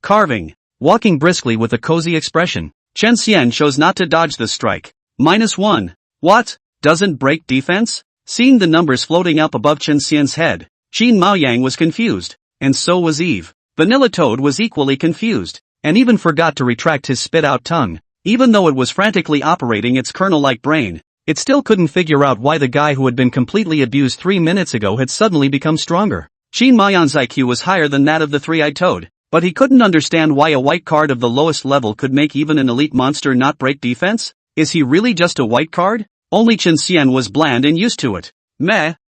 Carving. Walking briskly with a cozy expression, Chen Xian chose not to dodge the strike. -1. What? Doesn't break defense? Seeing the numbers floating up above Chen Xian's head, Qin Maoyang was confused, and so was Eve. Vanilla Toad was equally confused, and even forgot to retract his spit-out tongue. Even though it was frantically operating its kernel-like brain, it still couldn't figure out why the guy who had been completely abused 3 minutes ago had suddenly become stronger. Qin Maoyang's IQ was higher than that of the three-eyed toad, but he couldn't understand why a white card of the lowest level could make even an elite monster not break defense. Is he really just a white card? Only Chen Xian was bland and used to it.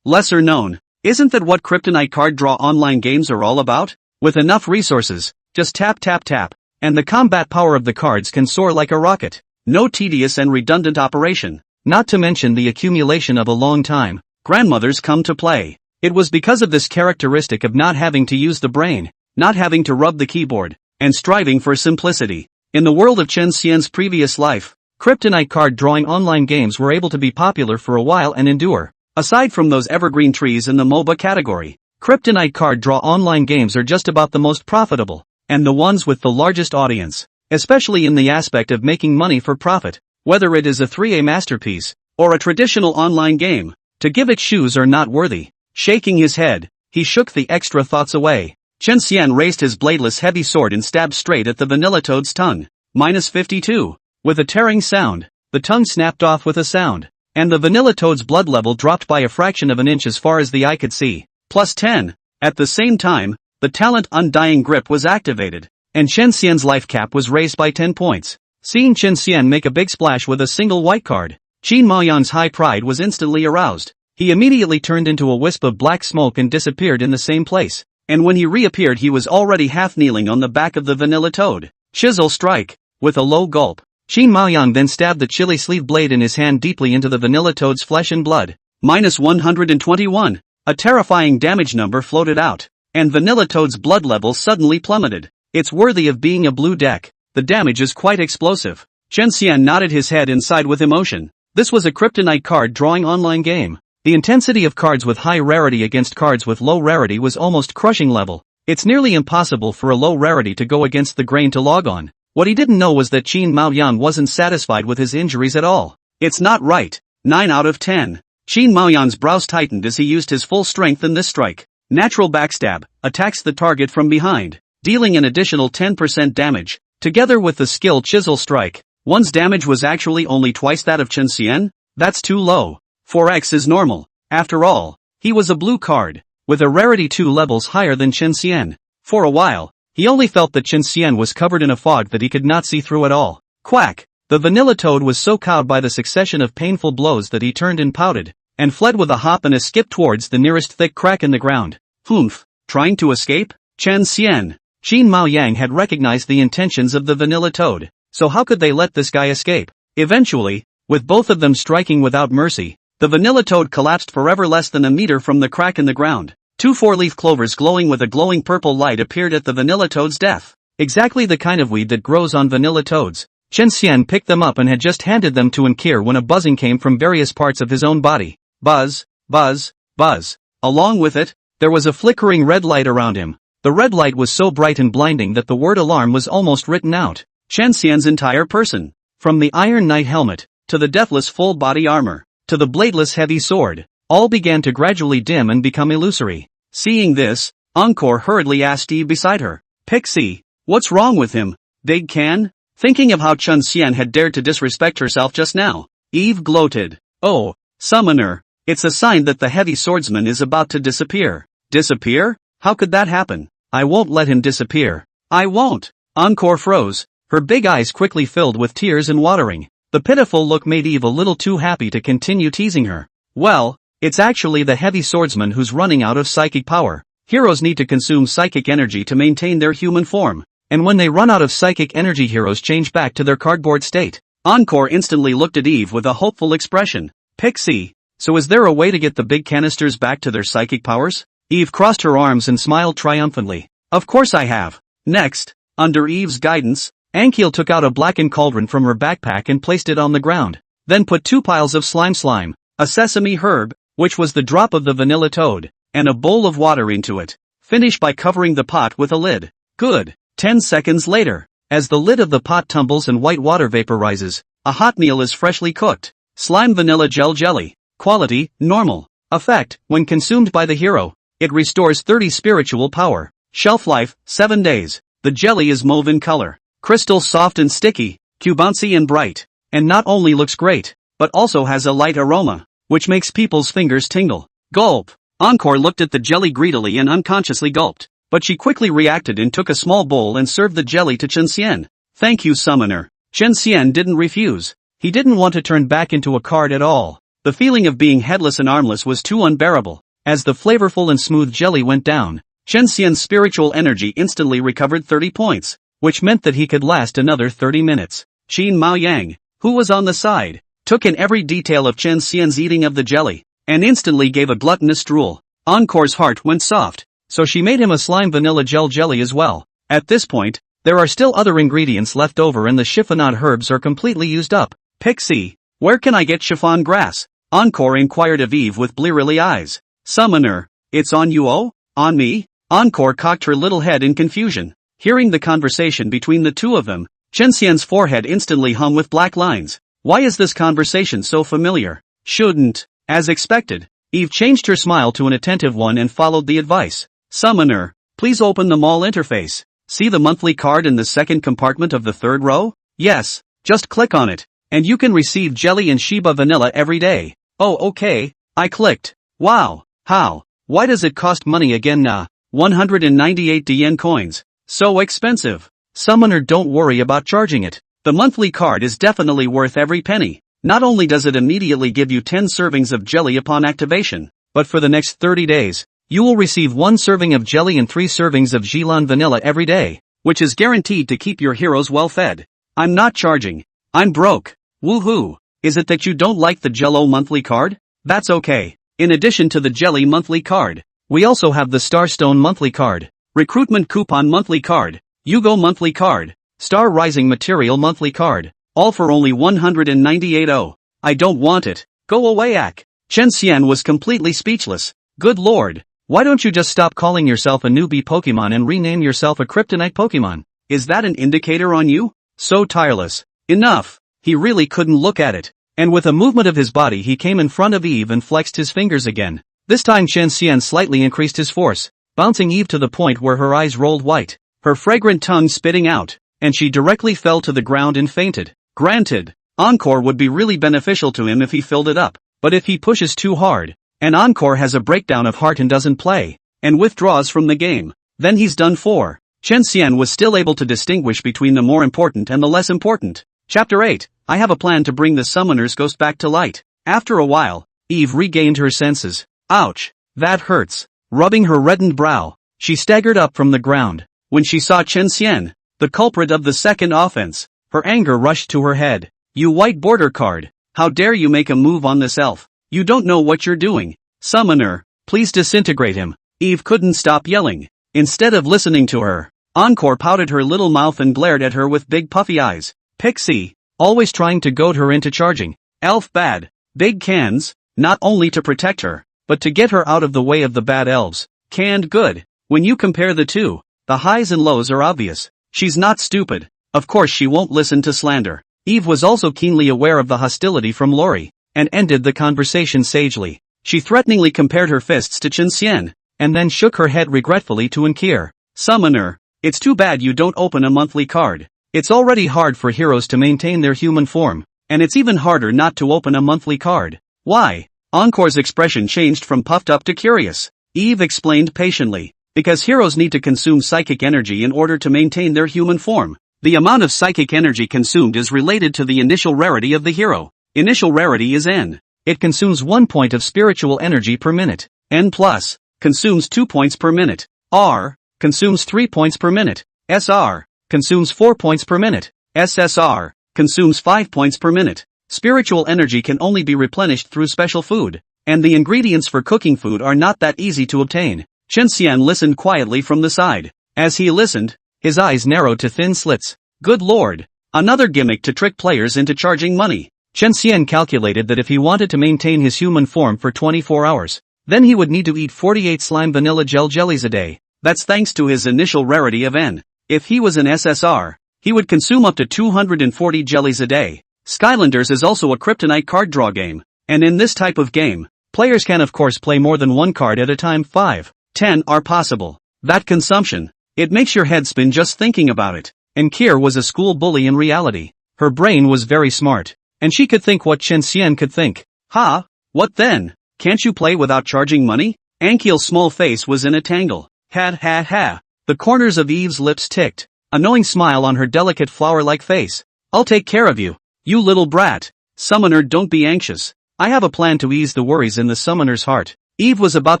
Lesser known. Isn't that what Kryptonite card draw online games are all about? With enough resources, just tap tap tap, and the combat power of the cards can soar like a rocket. No tedious and redundant operation, not to mention the accumulation of a long time. Grandmothers come to play. It was because of this characteristic of not having to use the brain, not having to rub the keyboard, and striving for simplicity. In the world of Chen Xian's previous life, Kryptonite card drawing online games were able to be popular for a while and endure. Aside from those evergreen trees in the MOBA category, Kryptonite card draw online games are just about the most profitable, and the ones with the largest audience, especially in the aspect of making money for profit, whether it is a 3A masterpiece, or a traditional online game. To give it shoes are not worthy. Shaking his head, he shook the extra thoughts away. Chen Xian raised his bladeless heavy sword and stabbed straight at the vanilla toad's tongue. -52. With a tearing sound, the tongue snapped off with a sound, and the vanilla toad's blood level dropped by a fraction of an inch as far as the eye could see. +10. At the same time, the talent Undying Grip was activated, and Chen Xian's life cap was raised by 10 points. Seeing Chen Xian make a big splash with a single white card, Qin Maoyang's high pride was instantly aroused. He immediately turned into a wisp of black smoke and disappeared in the same place, and when he reappeared he was already half kneeling on the back of the vanilla toad. Chisel strike. With a low gulp, Qin Maoyang then stabbed the chili sleeve blade in his hand deeply into the vanilla toad's flesh and blood. -121. A terrifying damage number floated out, and Vanilla Toad's blood level suddenly plummeted. It's worthy of being a blue deck. The damage is quite explosive. Chen Xian nodded his head and sighed with emotion. This was a Kryptonite card drawing online game. The intensity of cards with high rarity against cards with low rarity was almost crushing level. It's nearly impossible for a low rarity to go against the grain to log on. What he didn't know was that Qin Maoyang wasn't satisfied with his injuries at all. It's not right. 9 out of 10. Qin Maoyang's brows tightened as he used his full strength in this strike. Natural backstab, attacks the target from behind, dealing an additional 10% damage. Together with the skill chisel strike, one's damage was actually only twice that of Chen Xian? That's too low. 4x is normal. After all, he was a blue card, with a rarity 2 levels higher than Chen Xian. For a while, he only felt that Chen Xian was covered in a fog that he could not see through at all. Quack! The vanilla toad was so cowed by the succession of painful blows that he turned and pouted, and fled with a hop and a skip towards the nearest thick crack in the ground. Humph! Trying to escape? Chen Xian! Qin Maoyang had recognized the intentions of the vanilla toad, so how could they let this guy escape? Eventually, with both of them striking without mercy, the vanilla toad collapsed forever less than a meter from the crack in the ground. 2 4-leaf clovers glowing with a glowing purple light appeared at the vanilla toad's death. Exactly the kind of weed that grows on vanilla toads. Chen Xian picked them up and had just handed them to Ankir when a buzzing came from various parts of his own body. Buzz, buzz, buzz. Along with it, there was a flickering red light around him. The red light was so bright and blinding that the word alarm was almost written out. Chen Xian's entire person, from the Iron Knight helmet, to the deathless full body armor, to the bladeless heavy sword, all began to gradually dim and become illusory. Seeing this, Encore hurriedly asked Eve beside her, "Pixie, what's wrong with him, Big Can?" Thinking of how Chen Xian had dared to disrespect herself just now, Eve gloated. "Oh, Summoner, it's a sign that the heavy swordsman is about to disappear." "Disappear? How could that happen?" "I won't let him disappear. I won't." Encore froze, her big eyes quickly filled with tears and watering. The pitiful look made Eve a little too happy to continue teasing her. "Well, it's actually the heavy swordsman who's running out of psychic power. Heroes need to consume psychic energy to maintain their human form. And when they run out of psychic energy, heroes change back to their cardboard state." Encore instantly looked at Eve with a hopeful expression. "Pixie, so is there a way to get the big canisters back to their psychic powers?" Eve crossed her arms and smiled triumphantly. "Of course I have." Next, under Eve's guidance, Ankiel took out a blackened cauldron from her backpack and placed it on the ground. Then put 2 piles of slime, a sesame herb, which was the drop of the vanilla toad, and a bowl of water into it. Finish by covering the pot with a lid. Good. 10 seconds later, as the lid of the pot tumbles and white water vaporizes, a hot meal is freshly cooked. Slime vanilla gel jelly. Quality, normal. Effect, when consumed by the hero, it restores 30 spiritual power. Shelf life, 7 days. The jelly is mauve in color. Crystal soft and sticky, bouncy and bright. And not only looks great, but also has a light aroma, which makes people's fingers tingle. Gulp. Encore looked at the jelly greedily and unconsciously gulped. But she quickly reacted and took a small bowl and served the jelly to Chen Xian. "Thank you, Summoner." Chen Xian didn't refuse. He didn't want to turn back into a card at all. The feeling of being headless and armless was too unbearable. As the flavorful and smooth jelly went down, Chen Xian's spiritual energy instantly recovered 30 points, which meant that he could last another 30 minutes. Qin Maoyang, who was on the side, took in every detail of Chen Xian's eating of the jelly, and instantly gave a gluttonous drool. Encore's heart went soft, so she made him a slime vanilla gel jelly as well. At this point, there are still other ingredients left over and the chiffonade herbs are completely used up. "Pixie, where can I get chiffon grass?" Encore inquired of Eve with bleary eyes. "Summoner, it's on you, oh? On me?" Encore cocked her little head in confusion. Hearing the conversation between the two of them, Chen Xian's forehead instantly hung with black lines. Why is this conversation so familiar? Shouldn't. As expected, Eve changed her smile to an attentive one and followed the advice. "Summoner, please open the mall interface. See the monthly card in the second compartment of the 3rd row? Yes, just click on it, and you can receive jelly and Shiba vanilla every day." "Oh, okay." I clicked. "Wow, how? Why does it cost money again nah? 198 yen coins. So expensive." "Summoner, don't worry about charging it. The monthly card is definitely worth every penny. Not only does it immediately give you 10 servings of jelly upon activation, but for the next 30 days, you will receive 1 serving of jelly and 3 servings of Jilan vanilla every day, which is guaranteed to keep your heroes well fed." "I'm not charging. I'm broke." "Woohoo. Is it that you don't like the Jello monthly card? That's okay. In addition to the jelly monthly card, we also have the Starstone monthly card, Recruitment Coupon monthly card, Yugo monthly card, Star Rising Material monthly card, all for only 198. I don't want it. Go away, Ak." Chen Xian was completely speechless. Good lord. Why don't you just stop calling yourself a newbie Pokemon and rename yourself a Kryptonite Pokemon? Is that an indicator on you? So tireless. Enough. He really couldn't look at it. And with a movement of his body he came in front of Eve and flexed his fingers again. This time Chen Xian slightly increased his force, bouncing Eve to the point where her eyes rolled white, her fragrant tongue spitting out, and she directly fell to the ground and fainted. Granted, Encore would be really beneficial to him if he filled it up, but if he pushes too hard, and Encore has a breakdown of heart and doesn't play, and withdraws from the game, then he's done for. Chen Xian was still able to distinguish between the more important and the less important. Chapter 8, I have a plan to bring the summoner's ghost back to light. After a while, Eve regained her senses. Ouch, that hurts. Rubbing her reddened brow, she staggered up from the ground. When she saw Chen Xian, the culprit of the second offense, her anger rushed to her head. "You white border card, how dare you make a move on this elf? You don't know what you're doing. Summoner, please disintegrate him." Eve couldn't stop yelling. Instead of listening to her, Encore pouted her little mouth and glared at her with big puffy eyes. Pixie, always trying to goad her into charging. Elf bad. Big cans, not only to protect her, but to get her out of the way of the bad elves. Canned good. When you compare the two, the highs and lows are obvious. She's not stupid. Of course she won't listen to slander. Eve was also keenly aware of the hostility from Lori, and ended the conversation sagely. She threateningly compared her fists to Chen Xian, and then shook her head regretfully to Enkir. Summoner, it's too bad you don't open a monthly card. It's already hard for heroes to maintain their human form, and it's even harder not to open a monthly card. Why? Encore's expression changed from puffed up to curious. Eve explained patiently. Because heroes need to consume psychic energy in order to maintain their human form. The amount of psychic energy consumed is related to the initial rarity of the hero. Initial rarity is N. It consumes 1 point of spiritual energy per minute. N plus consumes 2 points per minute. R consumes 3 points per minute. SR consumes 4 points per minute. SSR consumes 5 points per minute. Spiritual energy can only be replenished through special food, and the ingredients for cooking food are not that easy to obtain. Chen Xian listened quietly from the side. As he listened, his eyes narrowed to thin slits. Good lord, another gimmick to trick players into charging money. Chen Xian calculated that if he wanted to maintain his human form for 24 hours, then he would need to eat 48 slime vanilla gel jellies a day. That's thanks to his initial rarity of N. If he was an SSR, he would consume up to 240 jellies a day. Skylanders is also a kryptonite card draw game, and in this type of game, players can of course play more than one card at a time. 5, 10 are possible. That consumption, it makes your head spin just thinking about it. And Kier was a school bully in reality. Her brain was very smart, and she could think what Chen Xian could think. Ha? What then? Can't you play without charging money? Ankiel's small face was in a tangle. Ha ha ha. The corners of Eve's lips ticked, a knowing smile on her delicate flower-like face. I'll take care of you, you little brat. Summoner, don't be anxious. I have a plan to ease the worries in the summoner's heart. Eve was about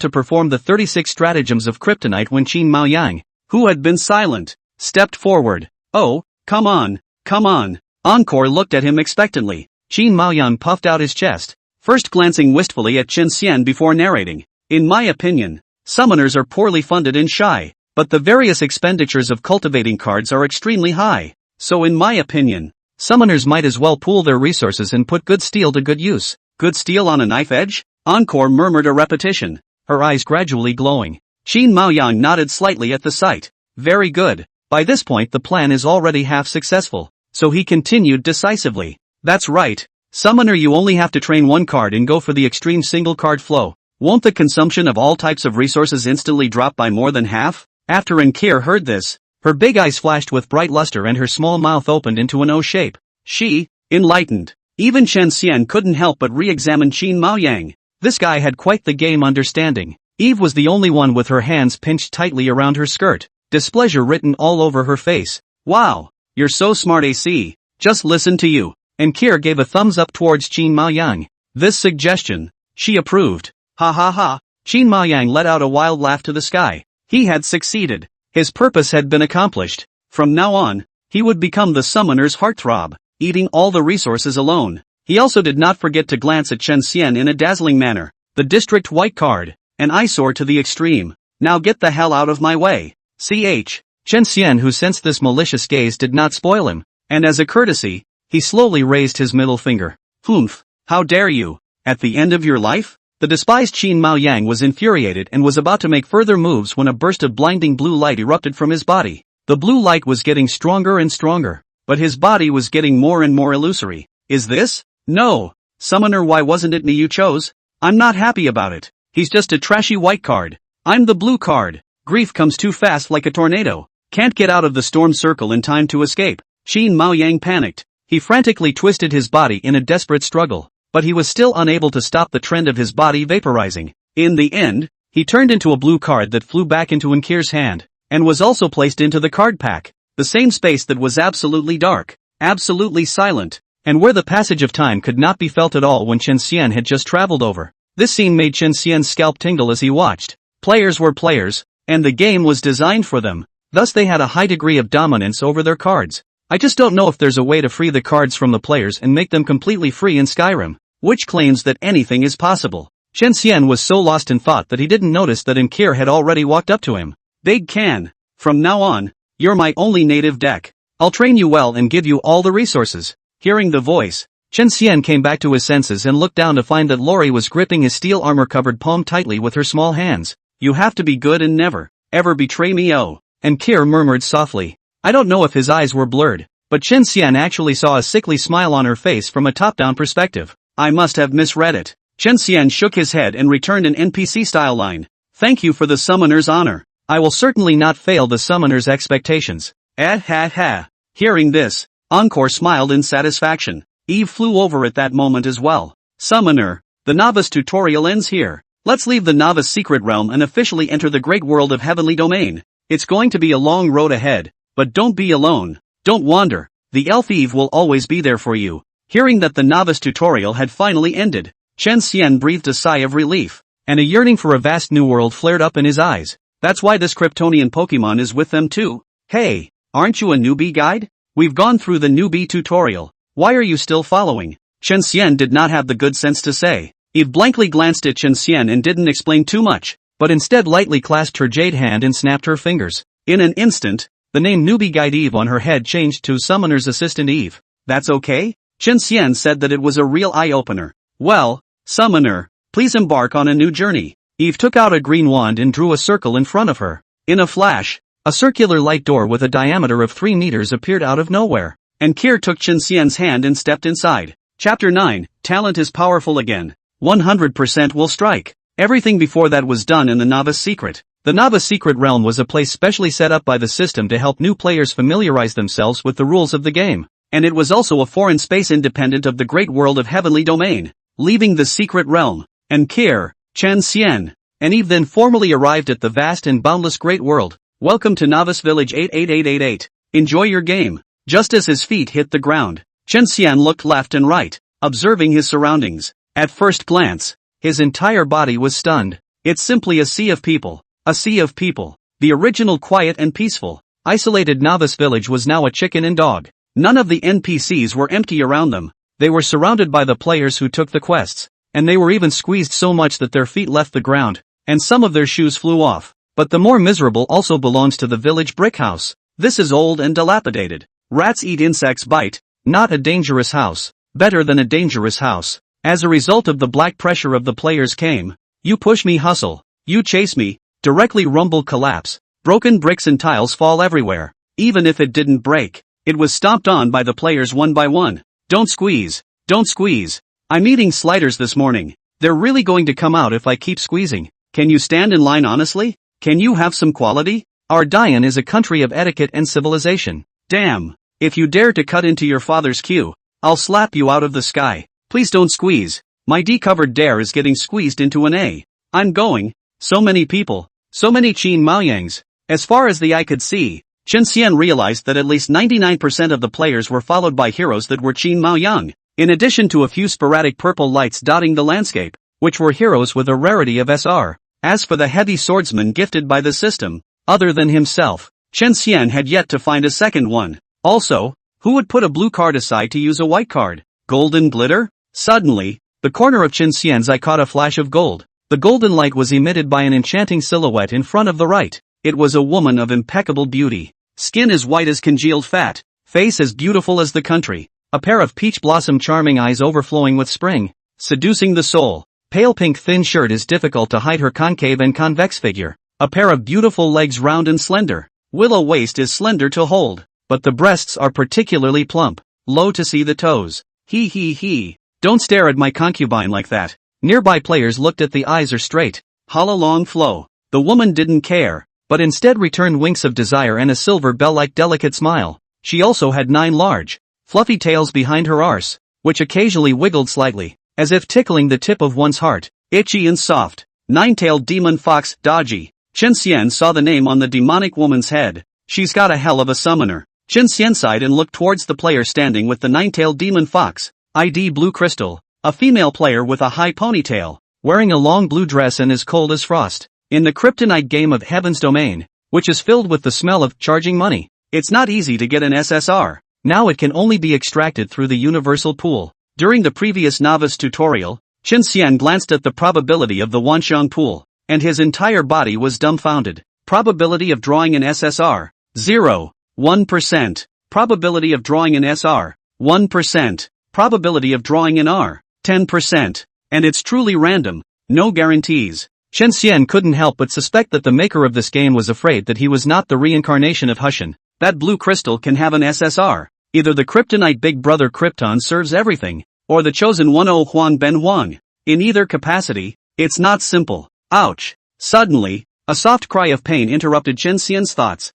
to perform the 36 stratagems of kryptonite when Qin Maoyang, who had been silent, stepped forward. Oh, come on, come on. Encore looked at him expectantly. Qin Maoyang puffed out his chest, first glancing wistfully at Chen Xian before narrating. In my opinion, summoners are poorly funded and shy, but the various expenditures of cultivating cards are extremely high. So in my opinion, summoners might as well pool their resources and put good steel to good use. Good steel on a knife edge? Encore murmured a repetition, her eyes gradually glowing. Qin Maoyang nodded slightly at the sight. Very good. By this point the plan is already half successful, so he continued decisively. That's right. Summoner, you only have to train one card and go for the extreme single card flow. Won't the consumption of all types of resources instantly drop by more than half? After Enkir heard this, her big eyes flashed with bright luster and her small mouth opened into an O shape. She, enlightened. Even Chen Xian couldn't help but re-examine Qin Maoyang. This guy had quite the game understanding. Eve was the only one with her hands pinched tightly around her skirt, displeasure written all over her face. Wow, you're so smart, AC. Just listen to you. And Kier gave a thumbs up towards Qin Maoyang. This suggestion, she approved. Ha ha ha. Qin Maoyang let out a wild laugh to the sky. He had succeeded. His purpose had been accomplished. From now on, he would become the summoner's heartthrob, eating all the resources alone. He also did not forget to glance at Chen Xian in a dazzling manner. The district white card, an eyesore to the extreme. Now get the hell out of my way. Ch. Chen Xian, who sensed this malicious gaze, did not spoil him, and as a courtesy, he slowly raised his middle finger. Humph, how dare you? At the end of your life? The despised Qin Maoyang was infuriated and was about to make further moves when a burst of blinding blue light erupted from his body. The blue light was getting stronger and stronger, but his body was getting more and more illusory. Is this? No. Summoner, why wasn't it me you chose? I'm not happy about it. He's just a trashy white card. I'm the blue card. Grief comes too fast like a tornado. Can't get out of the storm circle in time to escape. Qin Maoyang panicked. He frantically twisted his body in a desperate struggle, but he was still unable to stop the trend of his body vaporizing. In the end, he turned into a blue card that flew back into Enkir's hand, and was also placed into the card pack, the same space that was absolutely dark, absolutely silent, and where the passage of time could not be felt at all when Chen Xian had just traveled over. This scene made Chen Xian's scalp tingle as he watched. Players were players, and the game was designed for them, thus they had a high degree of dominance over their cards. I just don't know if there's a way to free the cards from the players and make them completely free in Skyrim, which claims that anything is possible. Chen Xian was so lost in thought that he didn't notice that Enkir had already walked up to him. Big Can, from now on, you're my only native deck. I'll train you well and give you all the resources. Hearing the voice, Chen Xian came back to his senses and looked down to find that Lori was gripping his steel armor-covered palm tightly with her small hands. You have to be good and never, ever betray me, oh. And Kier murmured softly. I don't know if his eyes were blurred, but Chen Xian actually saw a sickly smile on her face from a top-down perspective. I must have misread it. Chen Xian shook his head and returned an NPC-style line. Thank you for the summoner's honor. I will certainly not fail the summoner's expectations. Ha ha. Hearing this, Encore smiled in satisfaction. Eve flew over at that moment as well. Summoner, the novice tutorial ends here. Let's leave the novice secret realm and officially enter the great world of Heavenly Domain. It's going to be a long road ahead, but don't be alone. Don't wander. The elf Eve will always be there for you. Hearing that the novice tutorial had finally ended, Chen Xian breathed a sigh of relief, and a yearning for a vast new world flared up in his eyes. That's why this Kryptonian Pokemon is with them too. Hey, aren't you a newbie guide? We've gone through the newbie tutorial. Why are you still following? Chen Xian did not have the good sense to say. Eve blankly glanced at Chen Xian and didn't explain too much, but instead lightly clasped her jade hand and snapped her fingers. In an instant, the name Newbie Guide Eve on her head changed to Summoner's Assistant Eve. That's okay? Chen Xian said that it was a real eye-opener. Well, Summoner, please embark on a new journey. Eve took out a green wand and drew a circle in front of her. In a flash, a circular light door with a diameter of 3 meters appeared out of nowhere. And Kier took Chen Xian's hand and stepped inside. Chapter 9, Talent is powerful again. 100% will strike. Everything before that was done in the Novice Secret. The Novice Secret Realm was a place specially set up by the system to help new players familiarize themselves with the rules of the game. And it was also a foreign space independent of the great world of Heavenly Domain. Leaving the Secret Realm, and Kier, Chen Xian, and Eve then formally arrived at the vast and boundless great world. Welcome to Novice Village 88888. Enjoy your game. Just as his feet hit the ground, Chen Xian looked left and right, observing his surroundings. At first glance, his entire body was stunned. It's simply a sea of people. A sea of people. The original quiet and peaceful, isolated novice village was now a chicken and dog. None of the NPCs were empty around them. They were surrounded by the players who took the quests, and they were even squeezed so much that their feet left the ground, and some of their shoes flew off. But the more miserable also belongs to the village brick house. This is old and dilapidated. Rats eat, insects bite. Not a dangerous house. Better than a dangerous house. As a result of the black pressure of the players came, you push me hustle, you chase me, directly rumble collapse, broken bricks and tiles fall everywhere. Even if it didn't break, it was stomped on by the players one by one. Don't squeeze, don't squeeze. I'm eating sliders this morning. They're really going to come out if I keep squeezing. Can you stand in line honestly? Can you have some quality? Our Dian is a country of etiquette and civilization. Damn. If you dare to cut into your father's queue, I'll slap you out of the sky. Please don't squeeze. My D-covered dare is getting squeezed into an A. I'm going. So many people. So many Qin Maoyangs. As far as the eye could see, Chen Xian realized that at least 99% of the players were followed by heroes that were Qin Maoyang, in addition to a few sporadic purple lights dotting the landscape, which were heroes with a rarity of SR. As for the heavy swordsman gifted by the system, other than himself, Chen Xian had yet to find a second one. Also, who would put a blue card aside to use a white card? Golden glitter? Suddenly, the corner of Chen Xian's eye caught a flash of gold. The golden light was emitted by an enchanting silhouette in front of the right. It was a woman of impeccable beauty. Skin as white as congealed fat, face as beautiful as the country, a pair of peach blossom charming eyes overflowing with spring, seducing the soul. Pale pink thin shirt is difficult to hide her concave and convex figure. A pair of beautiful legs round and slender. Willow waist is slender to hold, but the breasts are particularly plump, low to see the toes. He. Don't stare at my concubine like that. Nearby players looked at the eyes are straight, hollow long flow. The woman didn't care, but instead returned winks of desire and a silver bell-like delicate smile. She also had 9 large, fluffy tails behind her arse, which occasionally wiggled slightly, as if tickling the tip of one's heart. Itchy and soft. 9-tailed demon fox, dodgy. Chen Xian saw the name on the demonic woman's head. She's got a hell of a summoner. Chen Xian sighed and looked towards the player standing with the 9-tailed demon fox. ID Blue Crystal. A female player with a high ponytail, wearing a long blue dress and as cold as frost. In the kryptonite game of Heaven's Domain, which is filled with the smell of charging money, it's not easy to get an SSR. Now it can only be extracted through the universal pool. During the previous novice tutorial, Chen Xian glanced at the probability of the Wanxiang pool, and his entire body was dumbfounded. Probability of drawing an SSR, 0. 1%. Probability of drawing an SR, 1%. Probability of drawing an R, 10%. And it's truly random, no guarantees. Chen Xian couldn't help but suspect that the maker of this game was afraid that he was not the reincarnation of Hushan. That blue crystal can have an SSR. Either the kryptonite Big Brother Krypton serves everything, or the chosen 10 Huang Ben Huang. In either capacity, it's not simple. Ouch. Suddenly, a soft cry of pain interrupted Chen Xian's thoughts.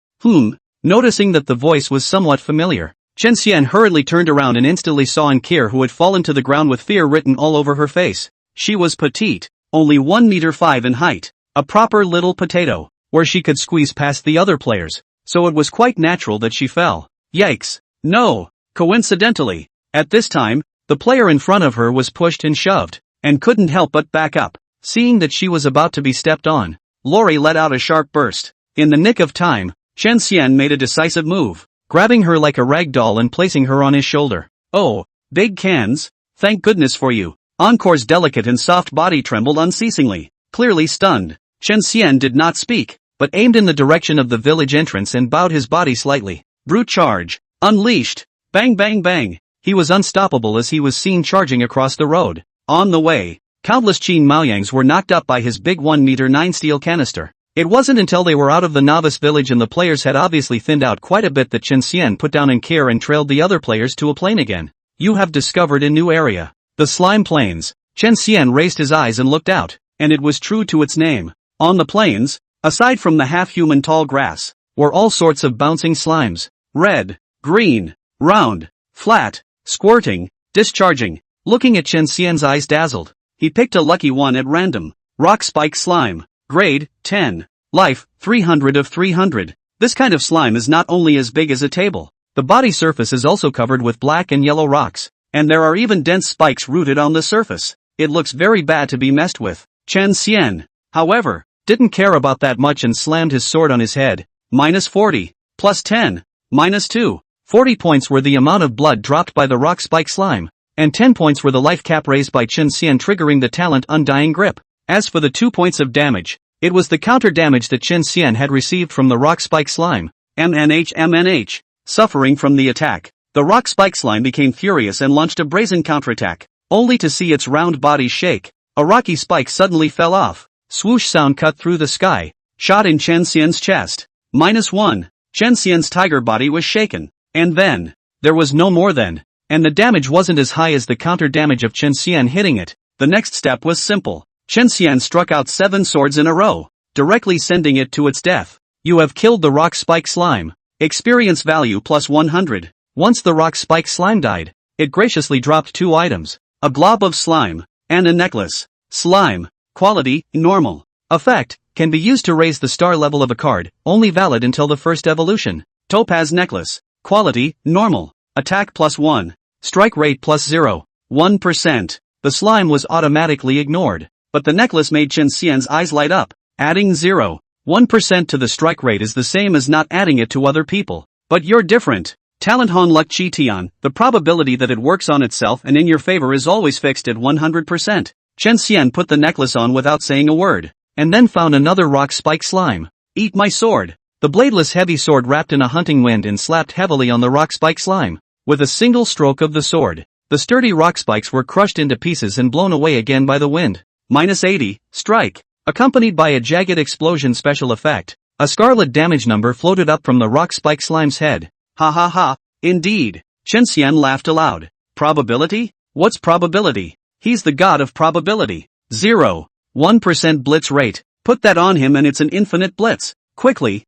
Noticing that the voice was somewhat familiar, Chen Xian hurriedly turned around and instantly saw Ankir, who had fallen to the ground with fear written all over her face. She was petite, only 1 meter 5 in height, a proper little potato, where she could squeeze past the other players, so it was quite natural that she fell. Yikes. No. Coincidentally, at this time, the player in front of her was pushed and shoved, and couldn't help but back up. Seeing that she was about to be stepped on, Lori let out a sharp burst. In the nick of time, Chen Xian made a decisive move, grabbing her like a rag doll and placing her on his shoulder. Oh, big cans, thank goodness for you. Encore's delicate and soft body trembled unceasingly, clearly stunned. Chen Xian did not speak, but aimed in the direction of the village entrance and bowed his body slightly. Brute charge, unleashed, bang bang bang. He was unstoppable as he was seen charging across the road. On the way, countless Qin Maoyangs were knocked up by his big 1 meter 9 steel canister. It wasn't until they were out of the novice village and the players had obviously thinned out quite a bit that Chen Xian put down Ankir and trailed the other players to a plane again. You have discovered a new area. The slime plains. Chen Xian raised his eyes and looked out, and it was true to its name. On the plains, aside from the half-human tall grass, were all sorts of bouncing slimes. Red, green, round, flat, squirting, discharging. Looking at Chen Xian's eyes dazzled, he picked a lucky one at random. Rock spike slime. Grade, 10. Life, 300 of 300. This kind of slime is not only as big as a table. The body surface is also covered with black and yellow rocks, and there are even dense spikes rooted on the surface. It looks very bad to be messed with. Chen Xian, however, didn't care about that much and slammed his sword on his head. -40, +10, -2. 40 points were the amount of blood dropped by the rock spike slime, and 10 points were the life cap raised by Chen Xian, triggering the talent Undying Grip. As for the 2 points of damage, it was the counter damage that Chen Xian had received from the rock spike slime. MNH. Suffering from the attack, the rock spike slime became furious and launched a brazen counterattack, only to see its round body shake. A rocky spike suddenly fell off. Swoosh sound cut through the sky, shot in Chen Xian's chest. -1. Chen Xian's tiger body was shaken. And then, there was no more then. And the damage wasn't as high as the counter damage of Chen Xian hitting it. The next step was simple. Chen Xian struck out 7 swords in a row, directly sending it to its death. You have killed the rock spike slime. Experience value +100. Once the rock spike slime died, it graciously dropped 2 items. A glob of slime, and a necklace. Slime. Quality, normal. Effect, can be used to raise the star level of a card, only valid until the first evolution. Topaz necklace. Quality, normal. Attack +1. Strike rate +0. 1%. The slime was automatically ignored, but the necklace made Chen Xian's eyes light up. Adding 0.1% to the strike rate is the same as not adding it to other people. But you're different. Talent Hon Luck Chi Tian, the probability that it works on itself and in your favor is always fixed at 100%. Chen Xian put the necklace on without saying a word, and then found another rock spike slime. Eat my sword. The bladeless heavy sword wrapped in a hunting wind and slapped heavily on the rock spike slime. With a single stroke of the sword, the sturdy rock spikes were crushed into pieces and blown away again by the wind. -80, strike. Accompanied by a jagged explosion special effect, a scarlet damage number floated up from the rock spike slime's head. Ha ha ha, indeed. Chen Xian laughed aloud. Probability? What's probability? He's the god of probability. 0.1% blitz rate. Put that on him and it's an infinite blitz. Quickly.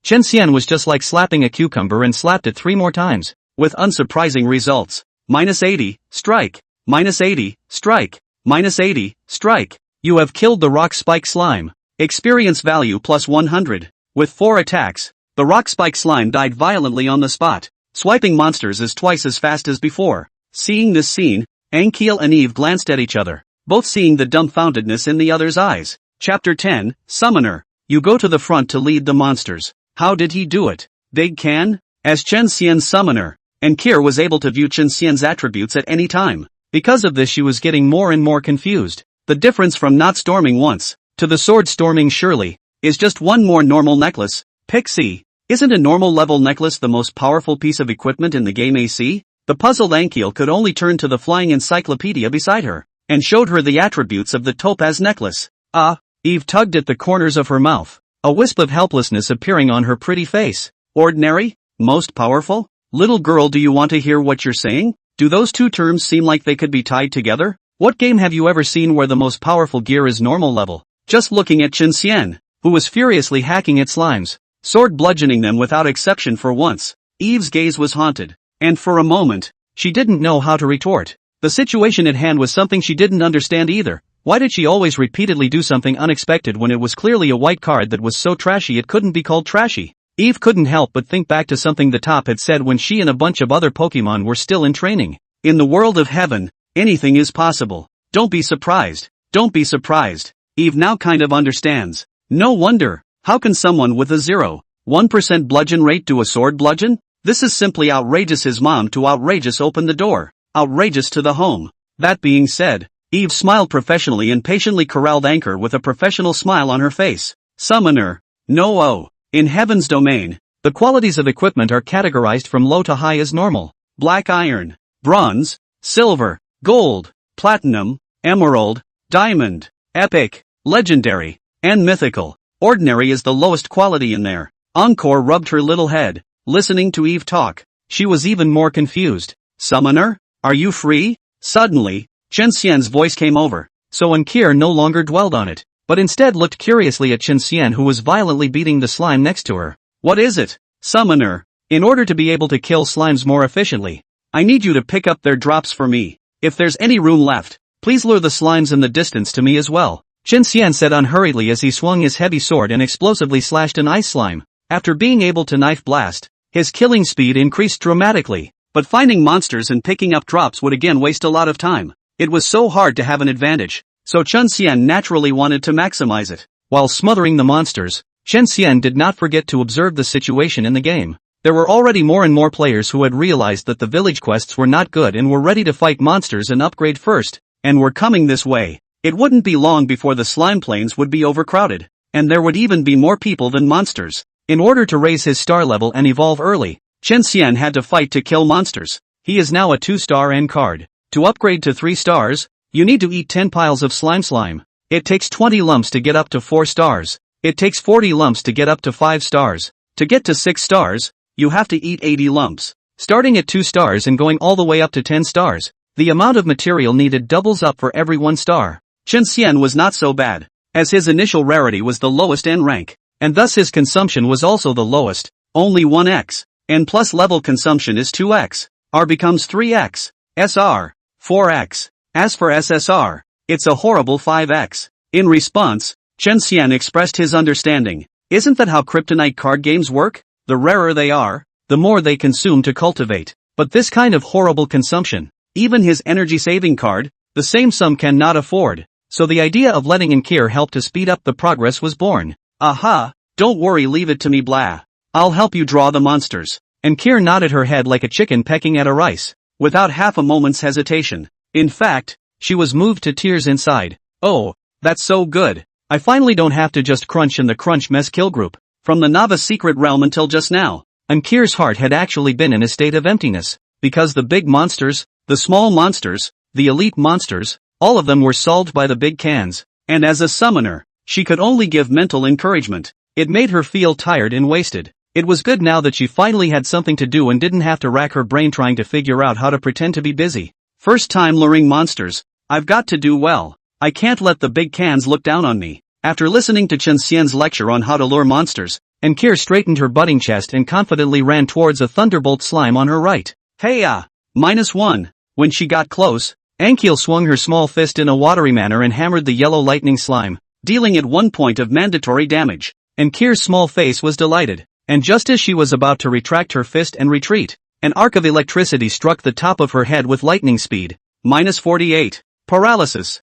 Chen Xian was just like slapping a cucumber and slapped it 3 more times, with unsurprising results. -80, strike. -80, strike. -80, strike. You have killed the rock spike slime. Experience value +100. With 4 attacks, the rock spike slime died violently on the spot. Swiping monsters is twice as fast as before. Seeing this scene, Ankiel and Eve glanced at each other, both seeing the dumbfoundedness in the other's eyes. Chapter 10, Summoner. You go to the front to lead the monsters. How did he do it? Big can? As Chen Xian's summoner, Ankir was able to view Chen Xian's attributes at any time. Because of this she was getting more and more confused. The difference from not storming once, to the sword storming surely, is just one more normal necklace. Pixie. Isn't a normal level necklace the most powerful piece of equipment in the game AC? The puzzled Ankiel could only turn to the flying encyclopedia beside her, and showed her the attributes of the topaz necklace. Eve tugged at the corners of her mouth, a wisp of helplessness appearing on her pretty face. Ordinary? Most powerful? Little girl, do you want to hear what you're saying? Do those two terms seem like they could be tied together? What game have you ever seen where the most powerful gear is normal level? Just looking at Chen Xian, who was furiously hacking at slimes, sword bludgeoning them without exception for once. Eve's gaze was haunted, and for a moment, she didn't know how to retort. The situation at hand was something she didn't understand either. Why did she always repeatedly do something unexpected when it was clearly a white card that was so trashy it couldn't be called trashy? Eve couldn't help but think back to something the top had said when she and a bunch of other Pokemon were still in training. In the world of heaven, anything is possible. Don't be surprised. Don't be surprised. Eve now kind of understands. No wonder. How can someone with a 0.1% bludgeon rate do a sword bludgeon? This is simply outrageous. His mom to outrageous open the door. Outrageous to the home. That being said, Eve smiled professionally and patiently corralled Anchor with a professional smile on her face. Summoner. No. In Heaven's domain, the qualities of equipment are categorized from low to high as normal. Black iron, bronze, silver, gold, platinum, emerald, diamond, epic, legendary, and mythical. Ordinary is the lowest quality in there. Encore rubbed her little head, listening to Eve talk. She was even more confused. Summoner? Are you free? Suddenly, Chen Xian's voice came over, so Ankier no longer dwelled on it, but instead looked curiously at Chen Xian, who was violently beating the slime next to her. What is it? Summoner, in order to be able to kill slimes more efficiently, I need you to pick up their drops for me. If there's any room left, please lure the slimes in the distance to me as well. Chen Xian said unhurriedly as he swung his heavy sword and explosively slashed an ice slime. After being able to knife blast, his killing speed increased dramatically, but finding monsters and picking up drops would again waste a lot of time. It was so hard to have an advantage, so Chen Xian naturally wanted to maximize it. While smothering the monsters, Chen Xian did not forget to observe the situation in the game. There were already more and more players who had realized that the village quests were not good and were ready to fight monsters and upgrade first, and were coming this way. It wouldn't be long before the slime plains would be overcrowded, and there would even be more people than monsters. In order to raise his star level and evolve early, Chen Xian had to fight to kill monsters. He is now a 2-star N card. To upgrade to 3 stars, you need to eat 10 piles of slime. It takes 20 lumps to get up to 4 stars. It takes 40 lumps to get up to 5 stars. To get to 6 stars, you have to eat 80 lumps. Starting at 2 stars and going all the way up to 10 stars, the amount of material needed doubles up for every 1 star. Chen Xian was not so bad, as his initial rarity was the lowest N rank, and thus his consumption was also the lowest, only 1x. N plus level consumption is 2x. R becomes 3x. SR, 4x. As for SSR, it's a horrible 5x. In response, Chen Xian expressed his understanding. Isn't that how kryptonite card games work? The rarer they are, the more they consume to cultivate. But this kind of horrible consumption, even his energy-saving card, the same sum cannot afford. So the idea of letting Ankier help to speed up the progress was born. Aha, don't worry, leave it to me, blah. I'll help you draw the monsters. Ankier nodded her head like a chicken pecking at a rice, without half a moment's hesitation. In fact, she was moved to tears inside. Oh, that's so good. I finally don't have to just crunch in the Crunch Mess kill group. From the Nava secret realm until just now, Ankir's heart had actually been in a state of emptiness, because the big monsters, the small monsters, the elite monsters, all of them were solved by the big cans, and as a summoner, she could only give mental encouragement. It made her feel tired and wasted. It was good now that she finally had something to do and didn't have to rack her brain trying to figure out how to pretend to be busy. First time luring monsters, I've got to do well. I can't let the big cans look down on me. After listening to Chen Xian's lecture on how to lure monsters, Ankir straightened her budding chest and confidently ran towards a thunderbolt slime on her right. Hey -1. When she got close, Ankiel swung her small fist in a watery manner and hammered the yellow lightning slime, dealing it 1 point of mandatory damage. Ankir's small face was delighted, and just as she was about to retract her fist and retreat, an arc of electricity struck the top of her head with lightning speed. -48. Paralysis.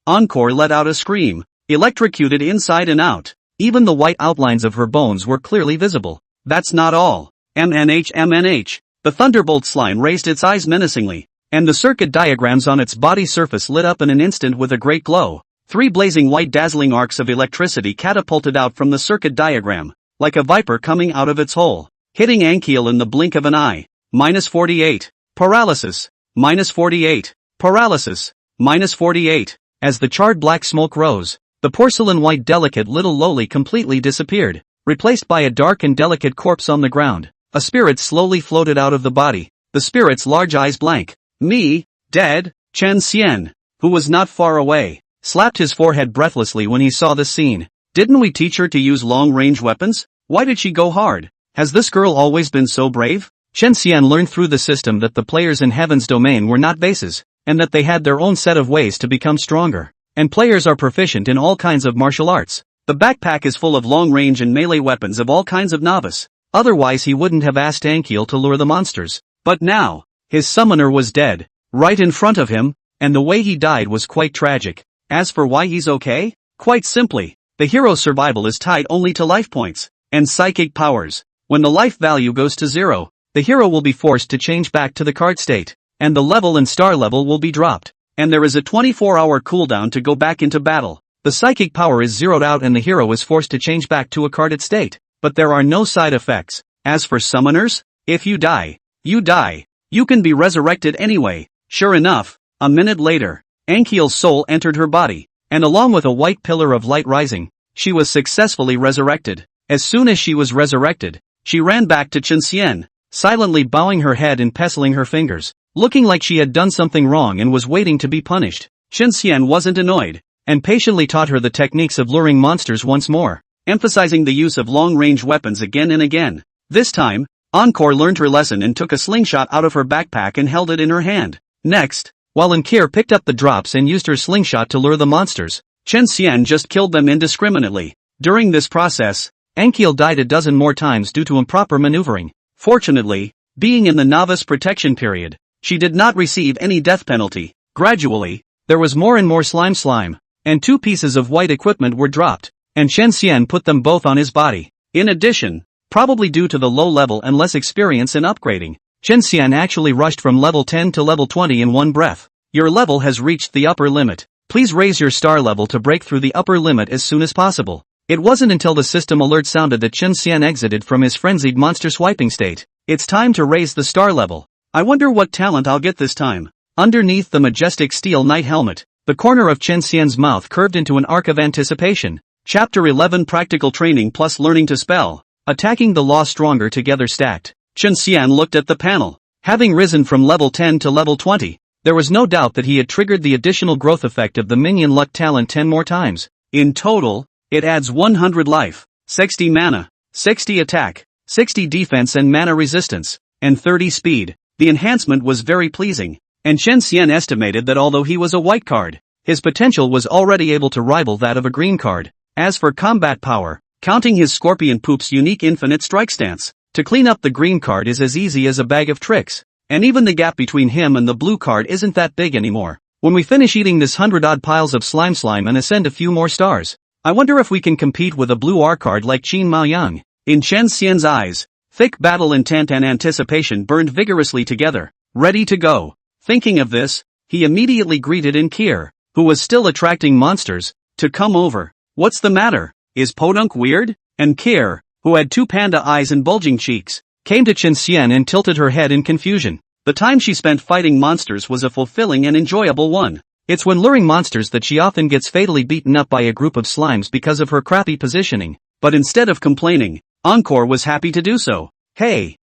Encore let out a scream, electrocuted inside and out. Even the white outlines of her bones were clearly visible. That's not all. MNH. The thunderbolt slime raised its eyes menacingly, and the circuit diagrams on its body surface lit up in an instant with a great glow. 3 blazing white dazzling arcs of electricity catapulted out from the circuit diagram. like a viper coming out of its hole, hitting Ankiel in the blink of an eye. -48. Paralysis. -48. Paralysis. -48. As the charred black smoke rose, the porcelain white delicate little loli completely disappeared, replaced by a dark and delicate corpse on the ground. A spirit slowly floated out of the body, the spirit's large eyes blank. Me, dead? Chen Xian, who was not far away, slapped his forehead breathlessly when he saw the scene. Didn't we teach her to use long-range weapons? Why did she go hard? Has this girl always been so brave? Chen Xian learned through the system that the players in Heaven's domain were not vases, and that they had their own set of ways to become stronger. And players are proficient in all kinds of martial arts. The backpack is full of long-range and melee weapons of all kinds of novice. Otherwise he wouldn't have asked Ankiel to lure the monsters. But now, his summoner was dead, right in front of him, and the way he died was quite tragic. As for why he's okay? Quite simply, the hero's survival is tied only to life points and psychic powers. When the life value goes to 0, the hero will be forced to change back to the card state, and the level and star level will be dropped. And there is a 24-hour cooldown to go back into battle. The psychic power is zeroed out and the hero is forced to change back to a carded state. But there are no side effects. As for summoners, if you die, you die. You can be resurrected anyway. Sure enough, a minute later, Ankiel's soul entered her body, and along with a white pillar of light rising, she was successfully resurrected. As soon as she was resurrected, she ran back to Chen Xian, silently bowing her head and pestling her fingers, looking like she had done something wrong and was waiting to be punished. Chen Xian wasn't annoyed, and patiently taught her the techniques of luring monsters once more, emphasizing the use of long-range weapons again and again. This time, Encore learned her lesson and took a slingshot out of her backpack and held it in her hand. Next, while Ankir picked up the drops and used her slingshot to lure the monsters, Chen Xian just killed them indiscriminately. During this process, Ankiel died a dozen more times due to improper maneuvering. Fortunately, being in the novice protection period, she did not receive any death penalty. Gradually, there was more and more slime, and 2 pieces of white equipment were dropped, and Chen Xian put them both on his body. In addition, probably due to the low level and less experience in upgrading, Chen Xian actually rushed from level 10 to level 20 in one breath. Your level has reached the upper limit. Please raise your star level to break through the upper limit as soon as possible. It wasn't until the system alert sounded that Chen Xian exited from his frenzied monster swiping state. It's time to raise the star level. I wonder what talent I'll get this time. Underneath the majestic steel knight helmet, the corner of Chen Xian's mouth curved into an arc of anticipation. Chapter 11 Practical Training plus Learning to Spell. Attacking the Law Stronger Together Stacked. Chen Xian looked at the panel. Having risen from level 10 to level 20, there was no doubt that he had triggered the additional growth effect of the minion luck talent 10 more times. In total, it adds 100 life, 60 mana, 60 attack, 60 defense and mana resistance, and 30 speed. The enhancement was very pleasing, and Chen Xian estimated that although he was a white card, his potential was already able to rival that of a green card. As for combat power, counting his Scorpion Poop's unique infinite strike stance, to clean up the green card is as easy as a bag of tricks, and even the gap between him and the blue card isn't that big anymore. When we finish eating this 100-odd piles of slime and ascend a few more stars, I wonder if we can compete with a blue R card like Qin Maoyang. In Chen Xian's eyes, thick battle intent and anticipation burned vigorously together, ready to go. Thinking of this, he immediately greeted Ankir, who was still attracting monsters, to come over. What's the matter? Is Podunk weird? Ankir, who had 2 panda eyes and bulging cheeks, came to Chen Xian and tilted her head in confusion. The time she spent fighting monsters was a fulfilling and enjoyable one. It's when luring monsters that she often gets fatally beaten up by a group of slimes because of her crappy positioning. But instead of complaining, Encore was happy to do so. Hey,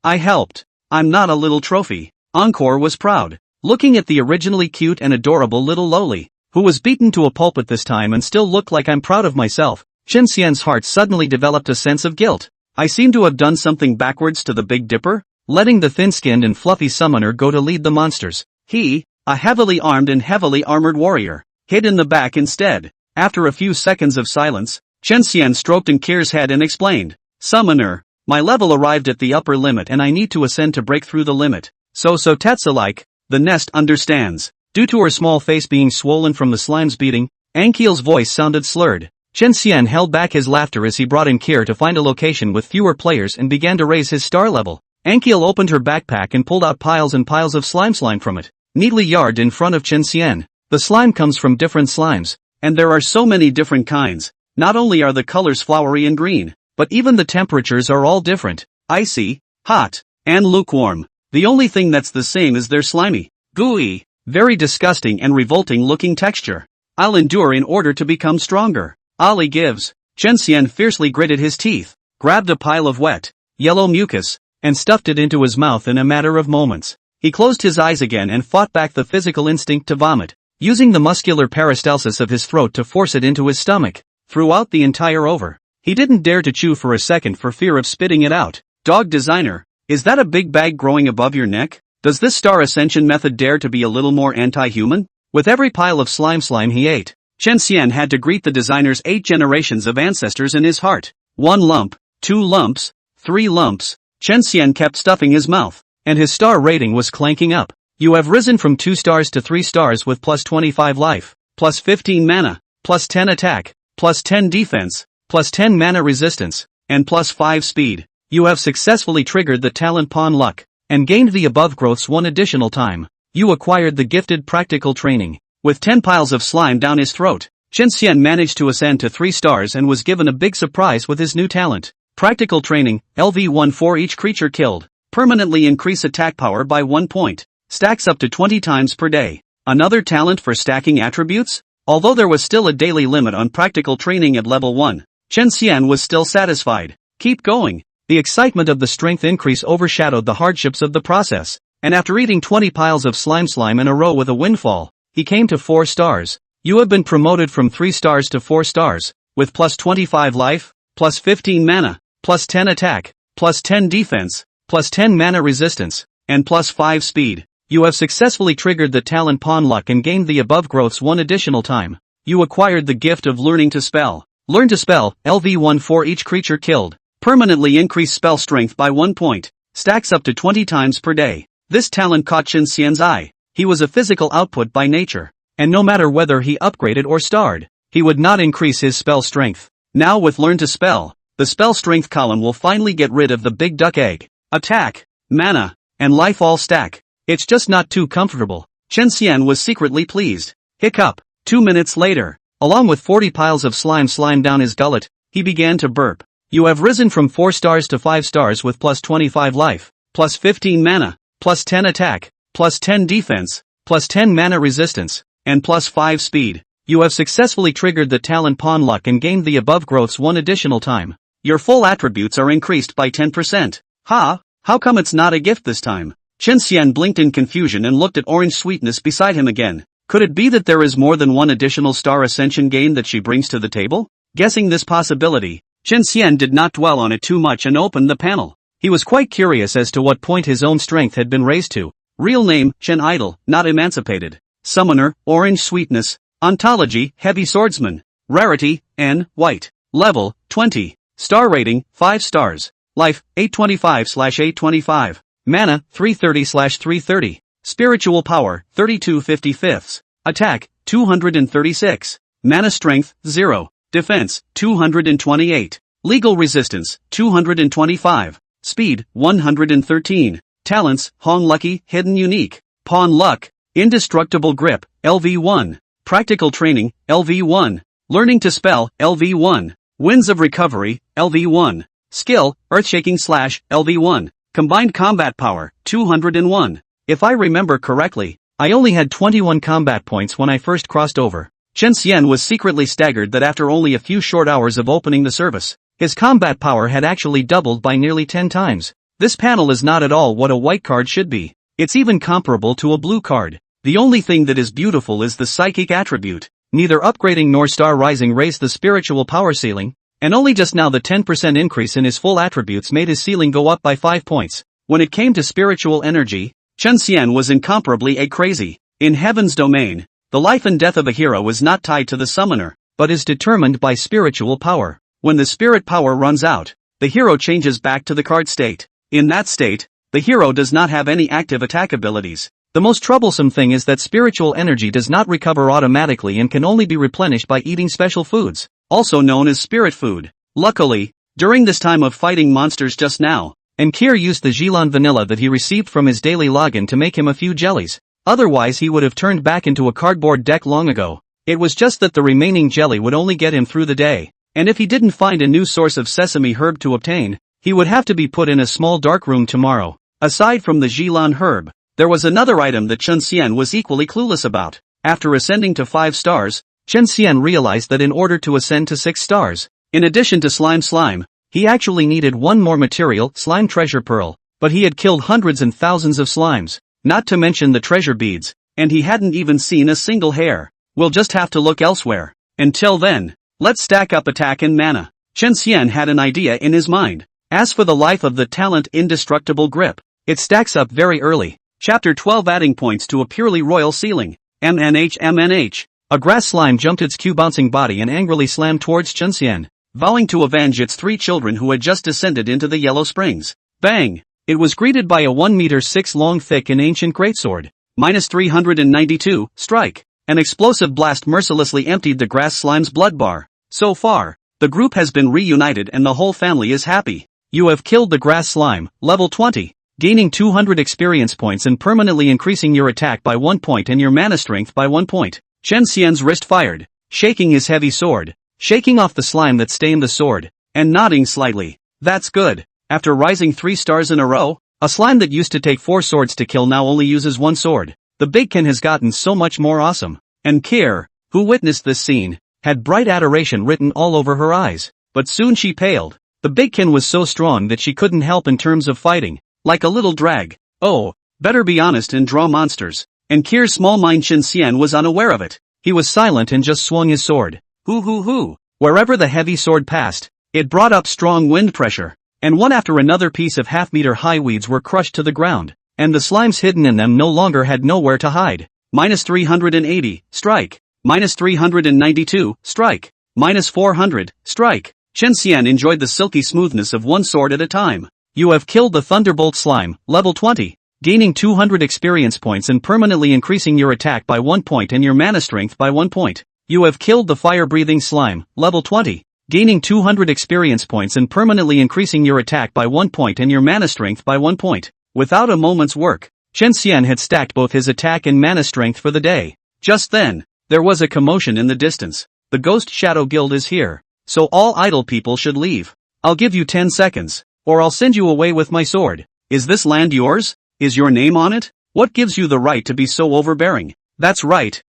I helped. I'm not a little trophy. Encore was proud, looking at the originally cute and adorable little loli, who was beaten to a pulp at this time and still looked like I'm proud of myself. Chen Xian's heart suddenly developed a sense of guilt. I seem to have done something backwards to the Big Dipper, letting the thin-skinned and fluffy summoner go to lead the monsters. He, a heavily armed and heavily armored warrior, hid in the back instead. After a few seconds of silence, Chen Xian stroked Ankir's head and explained, Summoner, my level arrived at the upper limit and I need to ascend to break through the limit. So Tetsa-like, the nest understands. Due to her small face being swollen from the slime's beating, Ankiel's voice sounded slurred. Chen Xian held back his laughter as he brought Ankir to find a location with fewer players and began to raise his star level. Ankiel opened her backpack and pulled out piles and piles of slime from it, neatly yarded in front of Chen Xian. The slime comes from different slimes, and there are so many different kinds. Not only are the colors flowery and green, but even the temperatures are all different: icy, hot, and lukewarm. The only thing that's the same is their slimy, gooey, very disgusting and revolting looking texture. I'll endure in order to become stronger. Ali gives. Chen Xian fiercely gritted his teeth, grabbed a pile of wet, yellow mucus, and stuffed it into his mouth in a matter of moments. He closed his eyes again and fought back the physical instinct to vomit, using the muscular peristalsis of his throat to force it into his stomach. Throughout the entire over, he didn't dare to chew for a second for fear of spitting it out. Dog designer, is that a big bag growing above your neck? Does this star ascension method dare to be a little more anti-human? With every pile of slime he ate, Chen Xian had to greet the designer's 8 generations of ancestors in his heart. 1 lump, 2 lumps, 3 lumps. Chen Xian kept stuffing his mouth, and his star rating was clanking up. You have risen from 2 stars to 3 stars with plus 25 life, plus 15 mana, plus 10 attack, plus 10 defense, plus 10 mana resistance, and plus 5 speed. You have successfully triggered the talent Pawn Luck, and gained the above growths 1 additional time. You acquired the gifted practical training. With 10 piles of slime down his throat, Chen Xian managed to ascend to 3 stars and was given a big surprise with his new talent. Practical training, LV1 for each creature killed. Permanently increase attack power by 1 point. Stacks up to 20 times per day. Another talent for stacking attributes? Although there was still a daily limit on practical training at level 1, Chen Xian was still satisfied. Keep going. The excitement of the strength increase overshadowed the hardships of the process, and after eating 20 piles of slime in a row with a windfall, he came to 4 stars. You have been promoted from 3 stars to 4 stars, with plus 25 life, plus 15 mana, plus 10 attack, plus 10 defense, plus 10 mana resistance, and plus 5 speed. You have successfully triggered the talent Pawn Luck and gained the above growths 1 additional time. You acquired the gift of learning to spell. Learn to spell, LV1 for each creature killed. Permanently increase spell strength by 1 point. Stacks up to 20 times per day. This talent caught Chen Xian's eye. He was a physical output by nature, and no matter whether he upgraded or starred, he would not increase his spell strength. Now with Learn to Spell, the spell strength column will finally get rid of the big duck egg. Attack, mana, and life all stack. It's just not too comfortable. Chen Xian was secretly pleased. Hiccup. 2 minutes later, along with 40 piles of slime down his gullet, he began to burp. You have risen from 4 stars to 5 stars with plus 25 life, plus 15 mana, plus 10 attack, plus 10 defense, plus 10 mana resistance, and plus 5 speed. You have successfully triggered the talent Pawn Luck and gained the above growths 1 additional time. Your full attributes are increased by 10%. How come it's not a gift this time? Chen Xian blinked in confusion and looked at Orange Sweetness beside him again. Could it be that there is more than 1 additional star ascension gain that she brings to the table? Guessing this possibility, Chen Xian did not dwell on it too much and opened the panel. He was quite curious as to what point his own strength had been raised to. Real name, Chen Idol, not emancipated. Summoner, Orange Sweetness. Ontology, Heavy Swordsman. Rarity, N, White. Level, 20. Star rating, 5 stars. Life, 825/825. Mana, 330/330. Spiritual power, 32/55. Attack, 236. Mana strength, 0. Defense, 228. Legal resistance, 225. Speed, 113. Talents, Hong Lucky, Hidden Unique. Pawn Luck. Indestructible Grip, LV1. Practical Training, LV1. Learning to Spell, LV1. Winds of Recovery, LV1. Skill, Earthshaking / LV1. Combined Combat Power, 201. If I remember correctly, I only had 21 combat points when I first crossed over. Chen Xian was secretly staggered that after only a few short hours of opening the service, his combat power had actually doubled by nearly 10 times. This panel is not at all what a white card should be. It's even comparable to a blue card. The only thing that is beautiful is the psychic attribute. Neither upgrading nor star rising raised the spiritual power ceiling, and only just now the 10% increase in his full attributes made his ceiling go up by 5 points. When it came to spiritual energy, Chen Xian was incomparably crazy. In Heaven's domain, the life and death of a hero is not tied to the summoner, but is determined by spiritual power. When the spirit power runs out, the hero changes back to the card state. In that state, the hero does not have any active attack abilities. The most troublesome thing is that spiritual energy does not recover automatically and can only be replenished by eating special foods, also known as spirit food. Luckily, during this time of fighting monsters just now, Enkir used the Jilan vanilla that he received from his daily login to make him a few jellies. Otherwise he would have turned back into a cardboard deck long ago. It was just that the remaining jelly would only get him through the day. and if he didn't find a new source of sesame herb to obtain, he would have to be put in a small dark room tomorrow. Aside from the Jilan herb, there was another item that Chen Xian was equally clueless about. After ascending to 5 stars, Chen Xian realized that in order to ascend to 6 stars, in addition to slime, he actually needed one more material, slime treasure pearl, but he had killed hundreds and thousands of slimes, not to mention the treasure beads, and he hadn't even seen a single hair. We'll just have to look elsewhere. Until then, let's stack up attack and mana. Chen Xian had an idea in his mind. As for the life of the talent Indestructible Grip, it stacks up very early. Chapter 12 Adding points to a purely royal ceiling. MNH. A grass slime jumped its Q-bouncing body and angrily slammed towards Chen Xian, vowing to avenge its 3 children who had just descended into the Yellow Springs. Bang! It was greeted by a 1 meter 6 long thick and ancient greatsword. -392, strike. An explosive blast mercilessly emptied the grass slime's blood bar. So far, the group has been reunited and the whole family is happy. You have killed the grass slime, level 20. Gaining 200 experience points and permanently increasing your attack by 1 point and your mana strength by 1 point. Chen Xian's wrist fired, shaking his heavy sword, shaking off the slime that stained the sword, and nodding slightly. That's good. After rising 3 stars in a row, a slime that used to take 4 swords to kill now only uses 1 sword. The Big Ken has gotten so much more awesome. And Kier, who witnessed this scene, had bright adoration written all over her eyes. But soon she paled. The Big Ken was so strong that she couldn't help in terms of fighting. Like a little drag. Oh, better be honest and draw monsters. And Kier's small mind Chen Xian was unaware of it. He was silent and just swung his sword. Hoo. Wherever the heavy sword passed, it brought up strong wind pressure. And one after another piece of half-meter high weeds were crushed to the ground. And the slimes hidden in them no longer had nowhere to hide. -380, strike. -392, strike. -400, strike. Chen Xian enjoyed the silky smoothness of one sword at a time. You have killed the Thunderbolt Slime, level 20. Gaining 200 experience points and permanently increasing your attack by 1 point and your mana strength by 1 point. You have killed the Fire-Breathing Slime, level 20. Gaining 200 experience points and permanently increasing your attack by 1 point and your mana strength by 1 point. Without a moment's work, Chen Xian had stacked both his attack and mana strength for the day. Just then, there was a commotion in the distance. The Ghost Shadow Guild is here, so all idle people should leave. I'll give you 10 seconds. Or I'll send you away with my sword. Is this land yours? Is your name on it? What gives you the right to be so overbearing? That's right.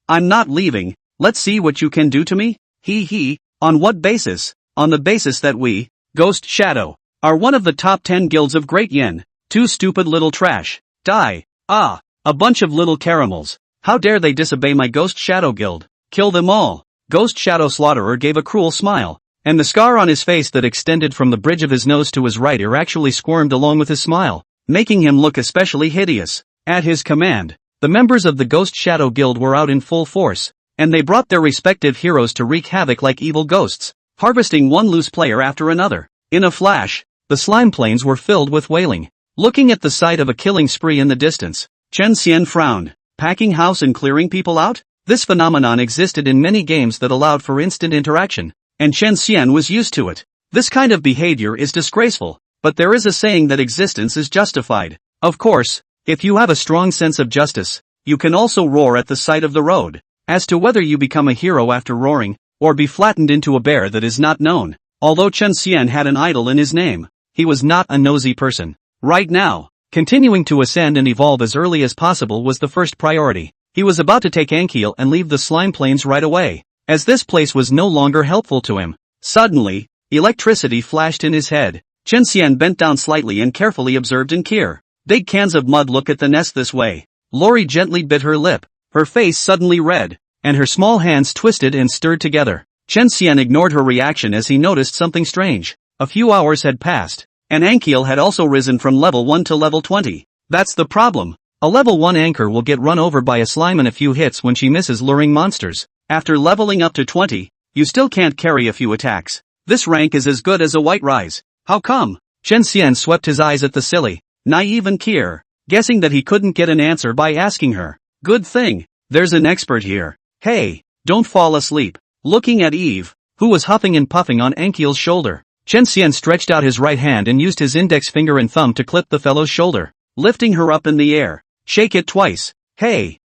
I'm not leaving. Let's see what you can do to me. He. On what basis? On the basis that we, Ghost Shadow, are one of the top 10 guilds of Great Yin. 2 stupid little trash. Die. A bunch of little caramels. How dare they disobey my Ghost Shadow Guild? Kill them all. Ghost Shadow Slaughterer gave a cruel smile. And the scar on his face that extended from the bridge of his nose to his right ear actually squirmed along with his smile, making him look especially hideous. At his command, the members of the Ghost Shadow Guild were out in full force, and they brought their respective heroes to wreak havoc like evil ghosts, harvesting one loose player after another. In a flash, the slime plains were filled with wailing. Looking at the sight of a killing spree in the distance, Chen Xian frowned. Packing house and clearing people out? This phenomenon existed in many games that allowed for instant interaction. And Chen Xian was used to it. This kind of behavior is disgraceful, but there is a saying that existence is justified. Of course, if you have a strong sense of justice, you can also roar at the sight of the road. As to whether you become a hero after roaring, or be flattened into a bear that is not known. Although Chen Xian had an idol in his name, he was not a nosy person. Right now, continuing to ascend and evolve as early as possible was the first priority. He was about to take Ankiel and leave the slime plains right away, as this place was no longer helpful to him. Suddenly, electricity flashed in his head. Chen Xian bent down slightly and carefully observed Kier. Big cans of mud look at the nest this way. Lori gently bit her lip, her face suddenly red, and her small hands twisted and stirred together. Chen Xian ignored her reaction as he noticed something strange. A few hours had passed, and Ankiel had also risen from level 1 to level 20. That's the problem. A level 1 anchor will get run over by a slime in a few hits when she misses luring monsters. After leveling up to 20, you still can't carry a few attacks. This rank is as good as a white rise. How come? Chen Xian swept his eyes at the silly, naive Kier, guessing that he couldn't get an answer by asking her. Good thing, there's an expert here. Hey, don't fall asleep. Looking at Eve, who was huffing and puffing on Ankiel's shoulder, Chen Xian stretched out his right hand and used his index finger and thumb to clip the fellow's shoulder, lifting her up in the air. Shake it twice. Hey.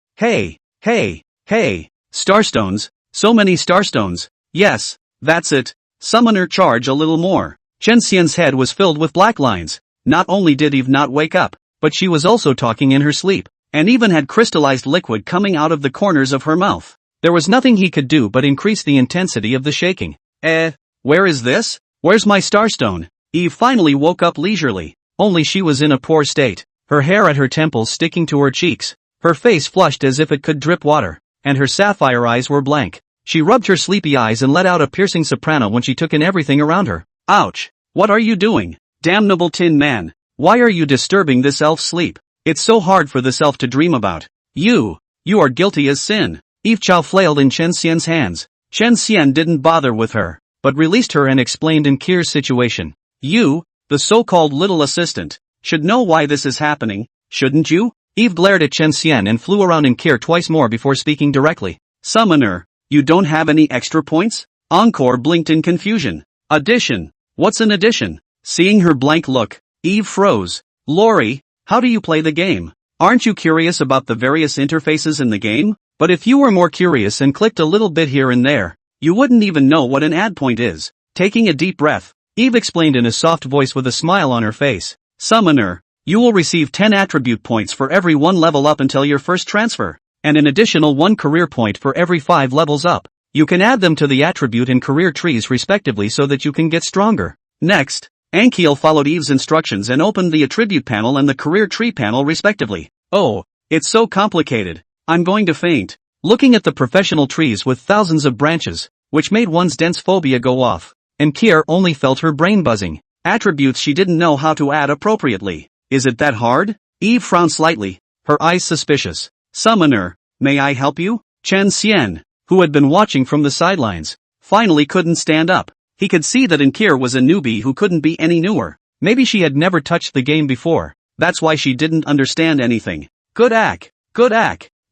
Starstones, so many starstones. Yes, That's it. Summoner charge a little more. Chen Xian's head was filled with black lines. Not only did Eve not wake up, but she was also talking in her sleep, and even had crystallized liquid coming out of the corners of her mouth. There was nothing he could do but increase the intensity of the shaking. Where is this? Where's my starstone? Eve finally woke up leisurely, only she was in a poor state, her hair at her temples sticking to her cheeks, her face flushed as if it could drip water, and her sapphire eyes were blank. She rubbed her sleepy eyes and let out a piercing soprano when she took in everything around her. Ouch! What are you doing? Damnable Tin Man! Why are you disturbing this elf's sleep? It's so hard for this elf to dream about. You are guilty as sin. Eve Chao flailed in Chen Xian's hands. Chen Xian didn't bother with her, but released her and explained in Kier's situation. You, the so-called little assistant, should know why this is happening, shouldn't you? Eve glared at Chen Xian and flew around in Kier twice more before speaking directly. Summoner, you don't have any extra points? Encore blinked in confusion. Addition. What's an addition? Seeing her blank look, Eve froze. Lori, how do you play the game? Aren't you curious about the various interfaces in the game? But if you were more curious and clicked a little bit here and there, you wouldn't even know what an add point is. Taking a deep breath, Eve explained in a soft voice with a smile on her face. Summoner, you will receive 10 attribute points for every 1 level up until your first transfer, and an additional 1 career point for every 5 levels up. You can add them to the attribute and career trees respectively so that you can get stronger. Next, Ankiel followed Eve's instructions and opened the attribute panel and the career tree panel respectively. Oh, it's so complicated. I'm going to faint. Looking at the professional trees with thousands of branches, which made one's dense phobia go off, and Kier only felt her brain buzzing. Attributes she didn't know how to add appropriately. Is it that hard? Eve frowned slightly, her eyes suspicious. Summoner, may I help you? Chen Xian, who had been watching from the sidelines, finally couldn't stand up. He could see that Kier was a newbie who couldn't be any newer. Maybe she had never touched the game before. That's why she didn't understand anything. Good ack.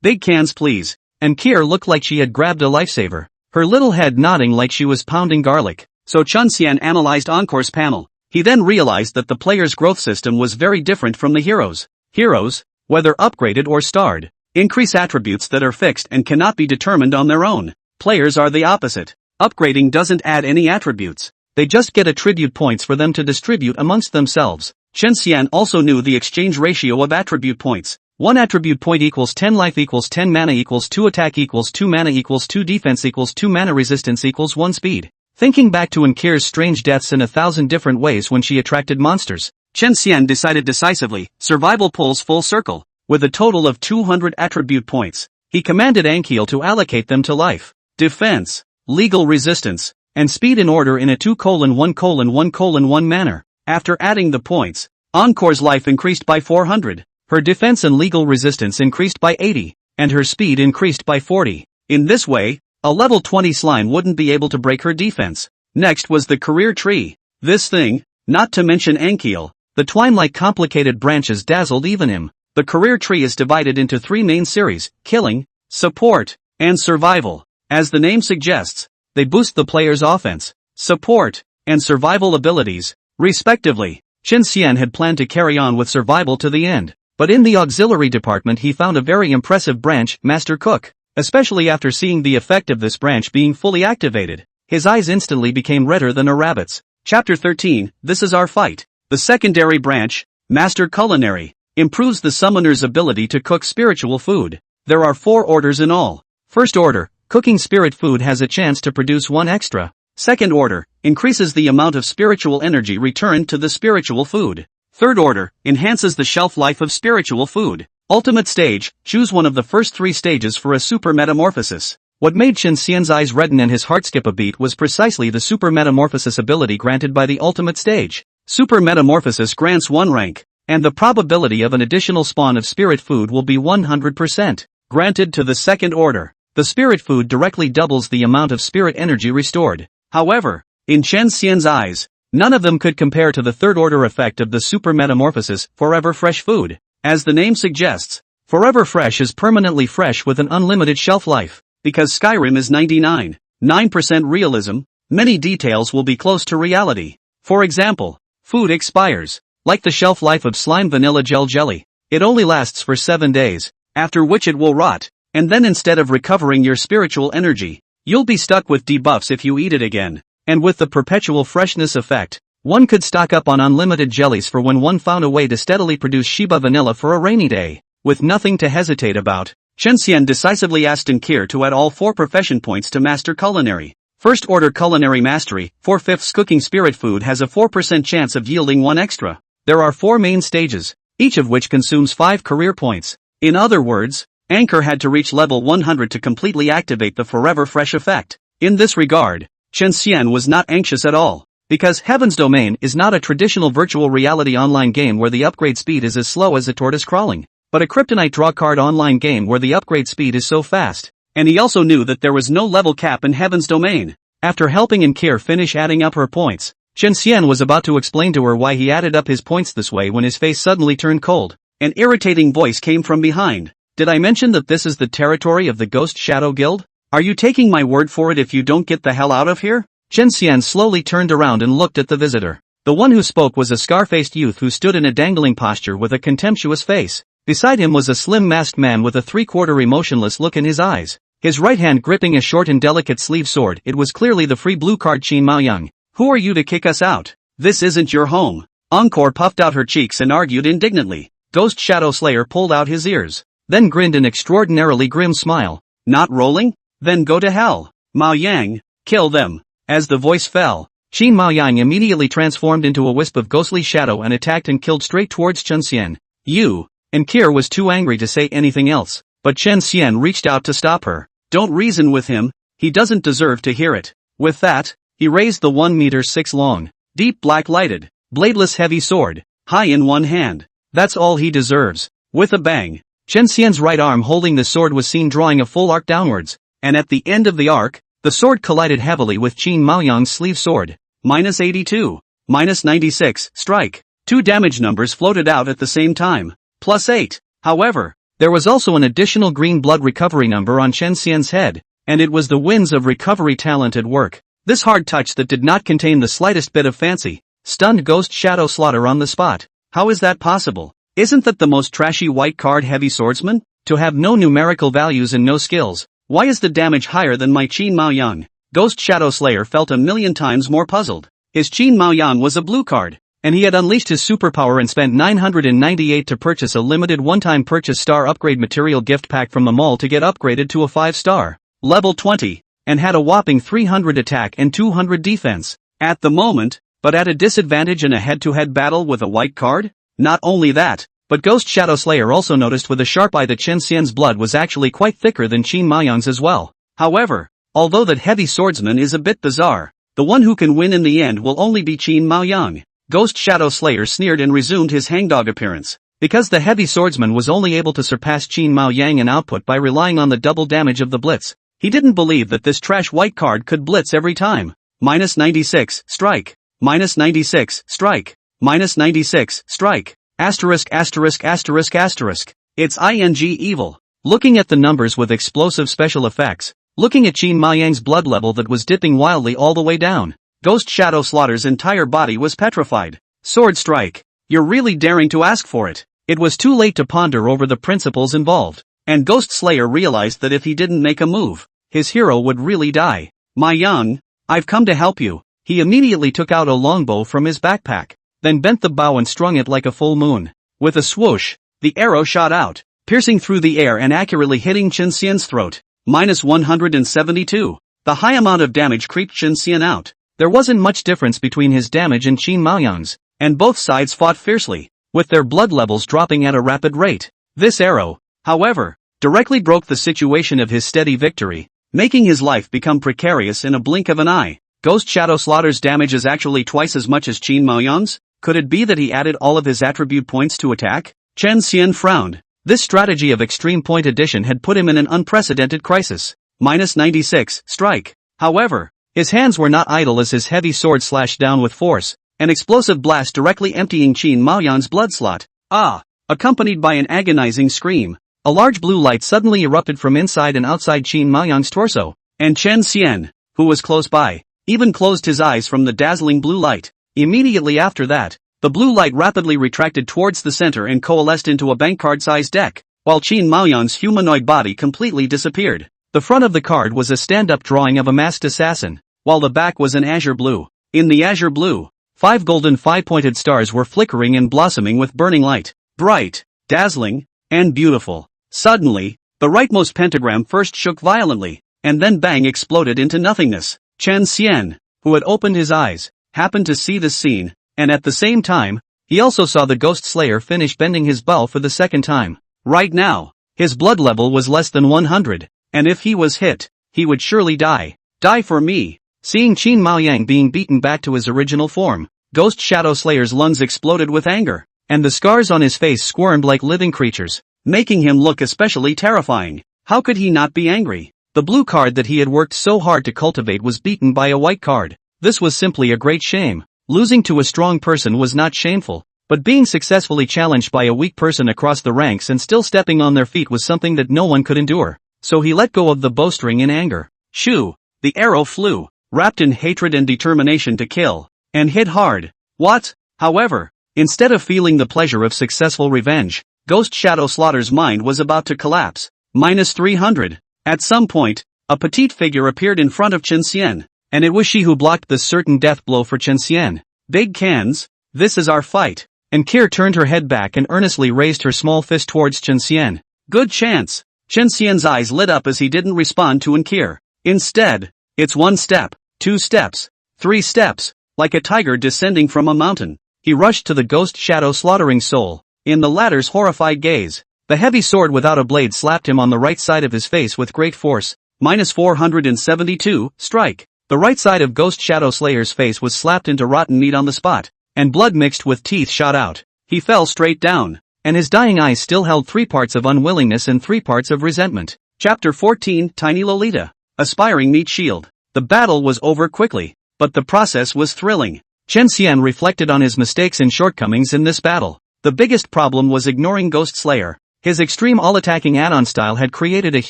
Big cans please. And Kier looked like she had grabbed a lifesaver, her little head nodding like she was pounding garlic. So Chen Xian analyzed Encore's panel. He then realized that the player's growth system was very different from the heroes. Heroes, whether upgraded or starred, increase attributes that are fixed and cannot be determined on their own. Players are the opposite. Upgrading doesn't add any attributes. They just get attribute points for them to distribute amongst themselves. Chen Xian also knew the exchange ratio of attribute points. 1 attribute point equals 10 life equals 10 mana equals 2 attack equals 2 mana equals 2 defense equals 2 mana resistance equals 1 speed. Thinking back to Nkir's strange deaths in 1,000 different ways when she attracted monsters, Chen Xian decided decisively, survival pulls full circle. With a total of 200 attribute points, he commanded Ankiel to allocate them to life, defense, legal resistance, and speed in order in a 2:1:1:1 manner. After adding the points, Encore's life increased by 400, her defense and legal resistance increased by 80, and her speed increased by 40. In this way, a level 20 slime wouldn't be able to break her defense. Next was the career tree. This thing, not to mention Ankiel, the twine-like complicated branches dazzled even him. The career tree is divided into 3 main series: killing, support, and survival. As the name suggests, they boost the player's offense, support, and survival abilities, respectively. Chen Xian had planned to carry on with survival to the end, but in the auxiliary department he found a very impressive branch, Master Cook. Especially after seeing the effect of this branch being fully activated, his eyes instantly became redder than a rabbit's. Chapter 13, This is Our Fight. The secondary branch, Master Culinary, improves the summoner's ability to cook spiritual food. There are 4 orders in all. First order, cooking spirit food has a chance to produce 1 extra. Second order, increases the amount of spiritual energy returned to the spiritual food. Third order, enhances the shelf life of spiritual food. Ultimate stage, choose one of the first 3 stages for a super metamorphosis. What made Chen Xian's eyes redden and his heart skip a beat was precisely the super metamorphosis ability granted by the ultimate stage. Super metamorphosis grants 1 rank, and the probability of an additional spawn of spirit food will be 100%. Granted to the second order, the spirit food directly doubles the amount of spirit energy restored. However, in Chen Xian's eyes, none of them could compare to the third order effect of the super metamorphosis, forever fresh food. As the name suggests, Forever Fresh is permanently fresh with an unlimited shelf life. Because Skyrim is 99.9% realism, many details will be close to reality. For example, food expires. Like the shelf life of slime vanilla gel jelly, it only lasts for 7 days, after which it will rot, and then instead of recovering your spiritual energy, You'll be stuck with debuffs if you eat it again. And with the perpetual freshness effect, one could stock up on unlimited jellies for when one found a way to steadily produce Shiba vanilla for a rainy day. With nothing to hesitate about, Chen Xian decisively asked Nkir to add all 4 profession points to master culinary. First order culinary mastery, 4/5 cooking spirit food has a 4% chance of yielding 1 extra. There are 4 main stages, each of which consumes 5 career points. In other words, Anchor had to reach level 100 to completely activate the forever fresh effect. In this regard, Chen Xian was not anxious at all, because Heaven's Domain is not a traditional virtual reality online game where the upgrade speed is as slow as a tortoise crawling, but a Kryptonite draw card online game where the upgrade speed is so fast. And he also knew that there was no level cap in Heaven's Domain. After helping Nkir finish adding up her points, Chen Xian was about to explain to her why he added up his points this way when his face suddenly turned cold. An irritating voice came from behind. Did I mention that this is the territory of the Ghost Shadow Guild? Are you taking my word for it if you don't get the hell out of here? Chen Xian slowly turned around and looked at the visitor. The one who spoke was a scar-faced youth who stood in a dangling posture with a contemptuous face. Beside him was a slim masked man with a 3/4 emotionless look in his eyes. His right hand gripping a short and delicate sleeve sword. It was clearly the free blue card Qin Maoyang. Who are you to kick us out? This isn't your home. Encore puffed out her cheeks and argued indignantly. Ghost Shadow Slayer pulled out his ears, then grinned an extraordinarily grim smile. Not rolling? Then go to hell. Maoyang, kill them. As the voice fell, Qin Maoyang immediately transformed into a wisp of ghostly shadow and attacked and killed straight towards Chen Xian. You! Nkir was too angry to say anything else, but Chen Xian reached out to stop her. Don't reason with him, he doesn't deserve to hear it. With that, he raised the 1 m long, deep black lighted, bladeless heavy sword, high in one hand. That's all he deserves. With a bang, Chen Xian's right arm holding the sword was seen drawing a full arc downwards, and at the end of the arc, the sword collided heavily with Qin Maoyang's sleeve sword. -82, -96, strike. 2 damage numbers floated out at the same time. +8. However, there was also an additional green blood recovery number on Chen Xian's head, and it was the winds of recovery talent at work. This hard touch that did not contain the slightest bit of fancy, stunned Ghost Shadow Slaughter on the spot. How is that possible? Isn't that the most trashy white card heavy swordsman? To have no numerical values and no skills, why is the damage higher than my Qin Maoyang? Ghost Shadow Slayer felt a million times more puzzled. His Qin Maoyang was a blue card, and he had unleashed his superpower and spent 998 to purchase a limited one-time purchase star upgrade material gift pack from the mall to get upgraded to a 5-star, level 20, and had a whopping 300 attack and 200 defense. At the moment, but at a disadvantage in a head-to-head battle with a white card? Not only that, but Ghost Shadow Slayer also noticed with a sharp eye that Chen Xian's blood was actually quite thicker than Qin Maoyang's as well. However, although that heavy swordsman is a bit bizarre, the one who can win in the end will only be Qin Maoyang. Ghost Shadow Slayer sneered and resumed his hangdog appearance. Because the heavy swordsman was only able to surpass Qin Maoyang in output by relying on the double damage of the blitz, he didn't believe that this trash white card could blitz every time. -96, strike. -96, strike. -96, strike. Asterisk asterisk asterisk asterisk. It's ing evil. Looking at the numbers with explosive special effects, looking at Qin Maoyang's blood level that was dipping wildly all the way down, Ghost Shadow Slaughter's entire body was petrified. Sword strike. You're really daring to ask for it. It was too late to ponder over the principles involved, and Ghost Slayer realized that if he didn't make a move, his hero would really die. Maoyang, I've come to help you. He immediately took out a longbow from his backpack, then bent the bow and strung it like a full moon. With a swoosh, the arrow shot out, piercing through the air and accurately hitting Chen Xian's throat. -172. The high amount of damage creeped Chen Xian out. There wasn't much difference between his damage and Qin Maoyang's, and both sides fought fiercely, with their blood levels dropping at a rapid rate. This arrow, however, directly broke the situation of his steady victory, making his life become precarious in a blink of an eye. Ghost Shadow Slaughter's damage is actually twice as much as Qin Maoyang's? Could it be that he added all of his attribute points to attack? Chen Xian frowned. This strategy of extreme point addition had put him in an unprecedented crisis. -96, strike. However, his hands were not idle as his heavy sword slashed down with force, an explosive blast directly emptying Qin Maoyang's blood slot. Ah! Accompanied by an agonizing scream, a large blue light suddenly erupted from inside and outside Qin Maoyang's torso, and Chen Xian, who was close by, even closed his eyes from the dazzling blue light. Immediately after that, the blue light rapidly retracted towards the center and coalesced into a bank card-sized deck, while Qin Maoyang's humanoid body completely disappeared. The front of the card was a stand-up drawing of a masked assassin, while the back was an azure blue. In the azure blue, 5 golden 5-pointed stars were flickering and blossoming with burning light. Bright, dazzling, and beautiful. Suddenly, the rightmost pentagram first shook violently, and then bang exploded into nothingness. Chen Xian, who had opened his eyes, happened to see this scene, and at the same time, he also saw the Ghost Slayer finish bending his bow for the second time. Right now, his blood level was less than 100, and if he was hit, he would surely die. Die for me. Seeing Qin Maoyang being beaten back to his original form, Ghost Shadow Slayer's lungs exploded with anger, and the scars on his face squirmed like living creatures, making him look especially terrifying. How could he not be angry? The blue card that he had worked so hard to cultivate was beaten by a white card. This was simply a great shame. Losing to a strong person was not shameful, but being successfully challenged by a weak person across the ranks and still stepping on their feet was something that no one could endure. So he let go of the bowstring in anger. Shoo! The arrow flew, wrapped in hatred and determination to kill, and hit hard. What? However, instead of feeling the pleasure of successful revenge, Ghost Shadow Slaughter's mind was about to collapse. -300. At some point, a petite figure appeared in front of Chen Xian, and it was she who blocked the certain death blow for Chen Xian. Big cans, this is our fight. And Kier turned her head back and earnestly raised her small fist towards Chen Xian. Good chance. Chen Xian's eyes lit up as he didn't respond to Kier. Instead, it's 1 step, 2 steps, 3 steps, like a tiger descending from a mountain. He rushed to the Ghost Shadow Slaughtering soul. In the latter's horrified gaze, the heavy sword without a blade slapped him on the right side of his face with great force. -472, strike. The right side of Ghost Shadow Slayer's face was slapped into rotten meat on the spot, and blood mixed with teeth shot out. He fell straight down, and his dying eyes still held 3 parts of unwillingness and 3 parts of resentment. Chapter 14, Tiny Lolita. Aspiring Meat Shield. The battle was over quickly, but the process was thrilling. Chen Xian reflected on his mistakes and shortcomings in this battle. The biggest problem was ignoring Ghost Slayer. His extreme all-attacking add-on style had created a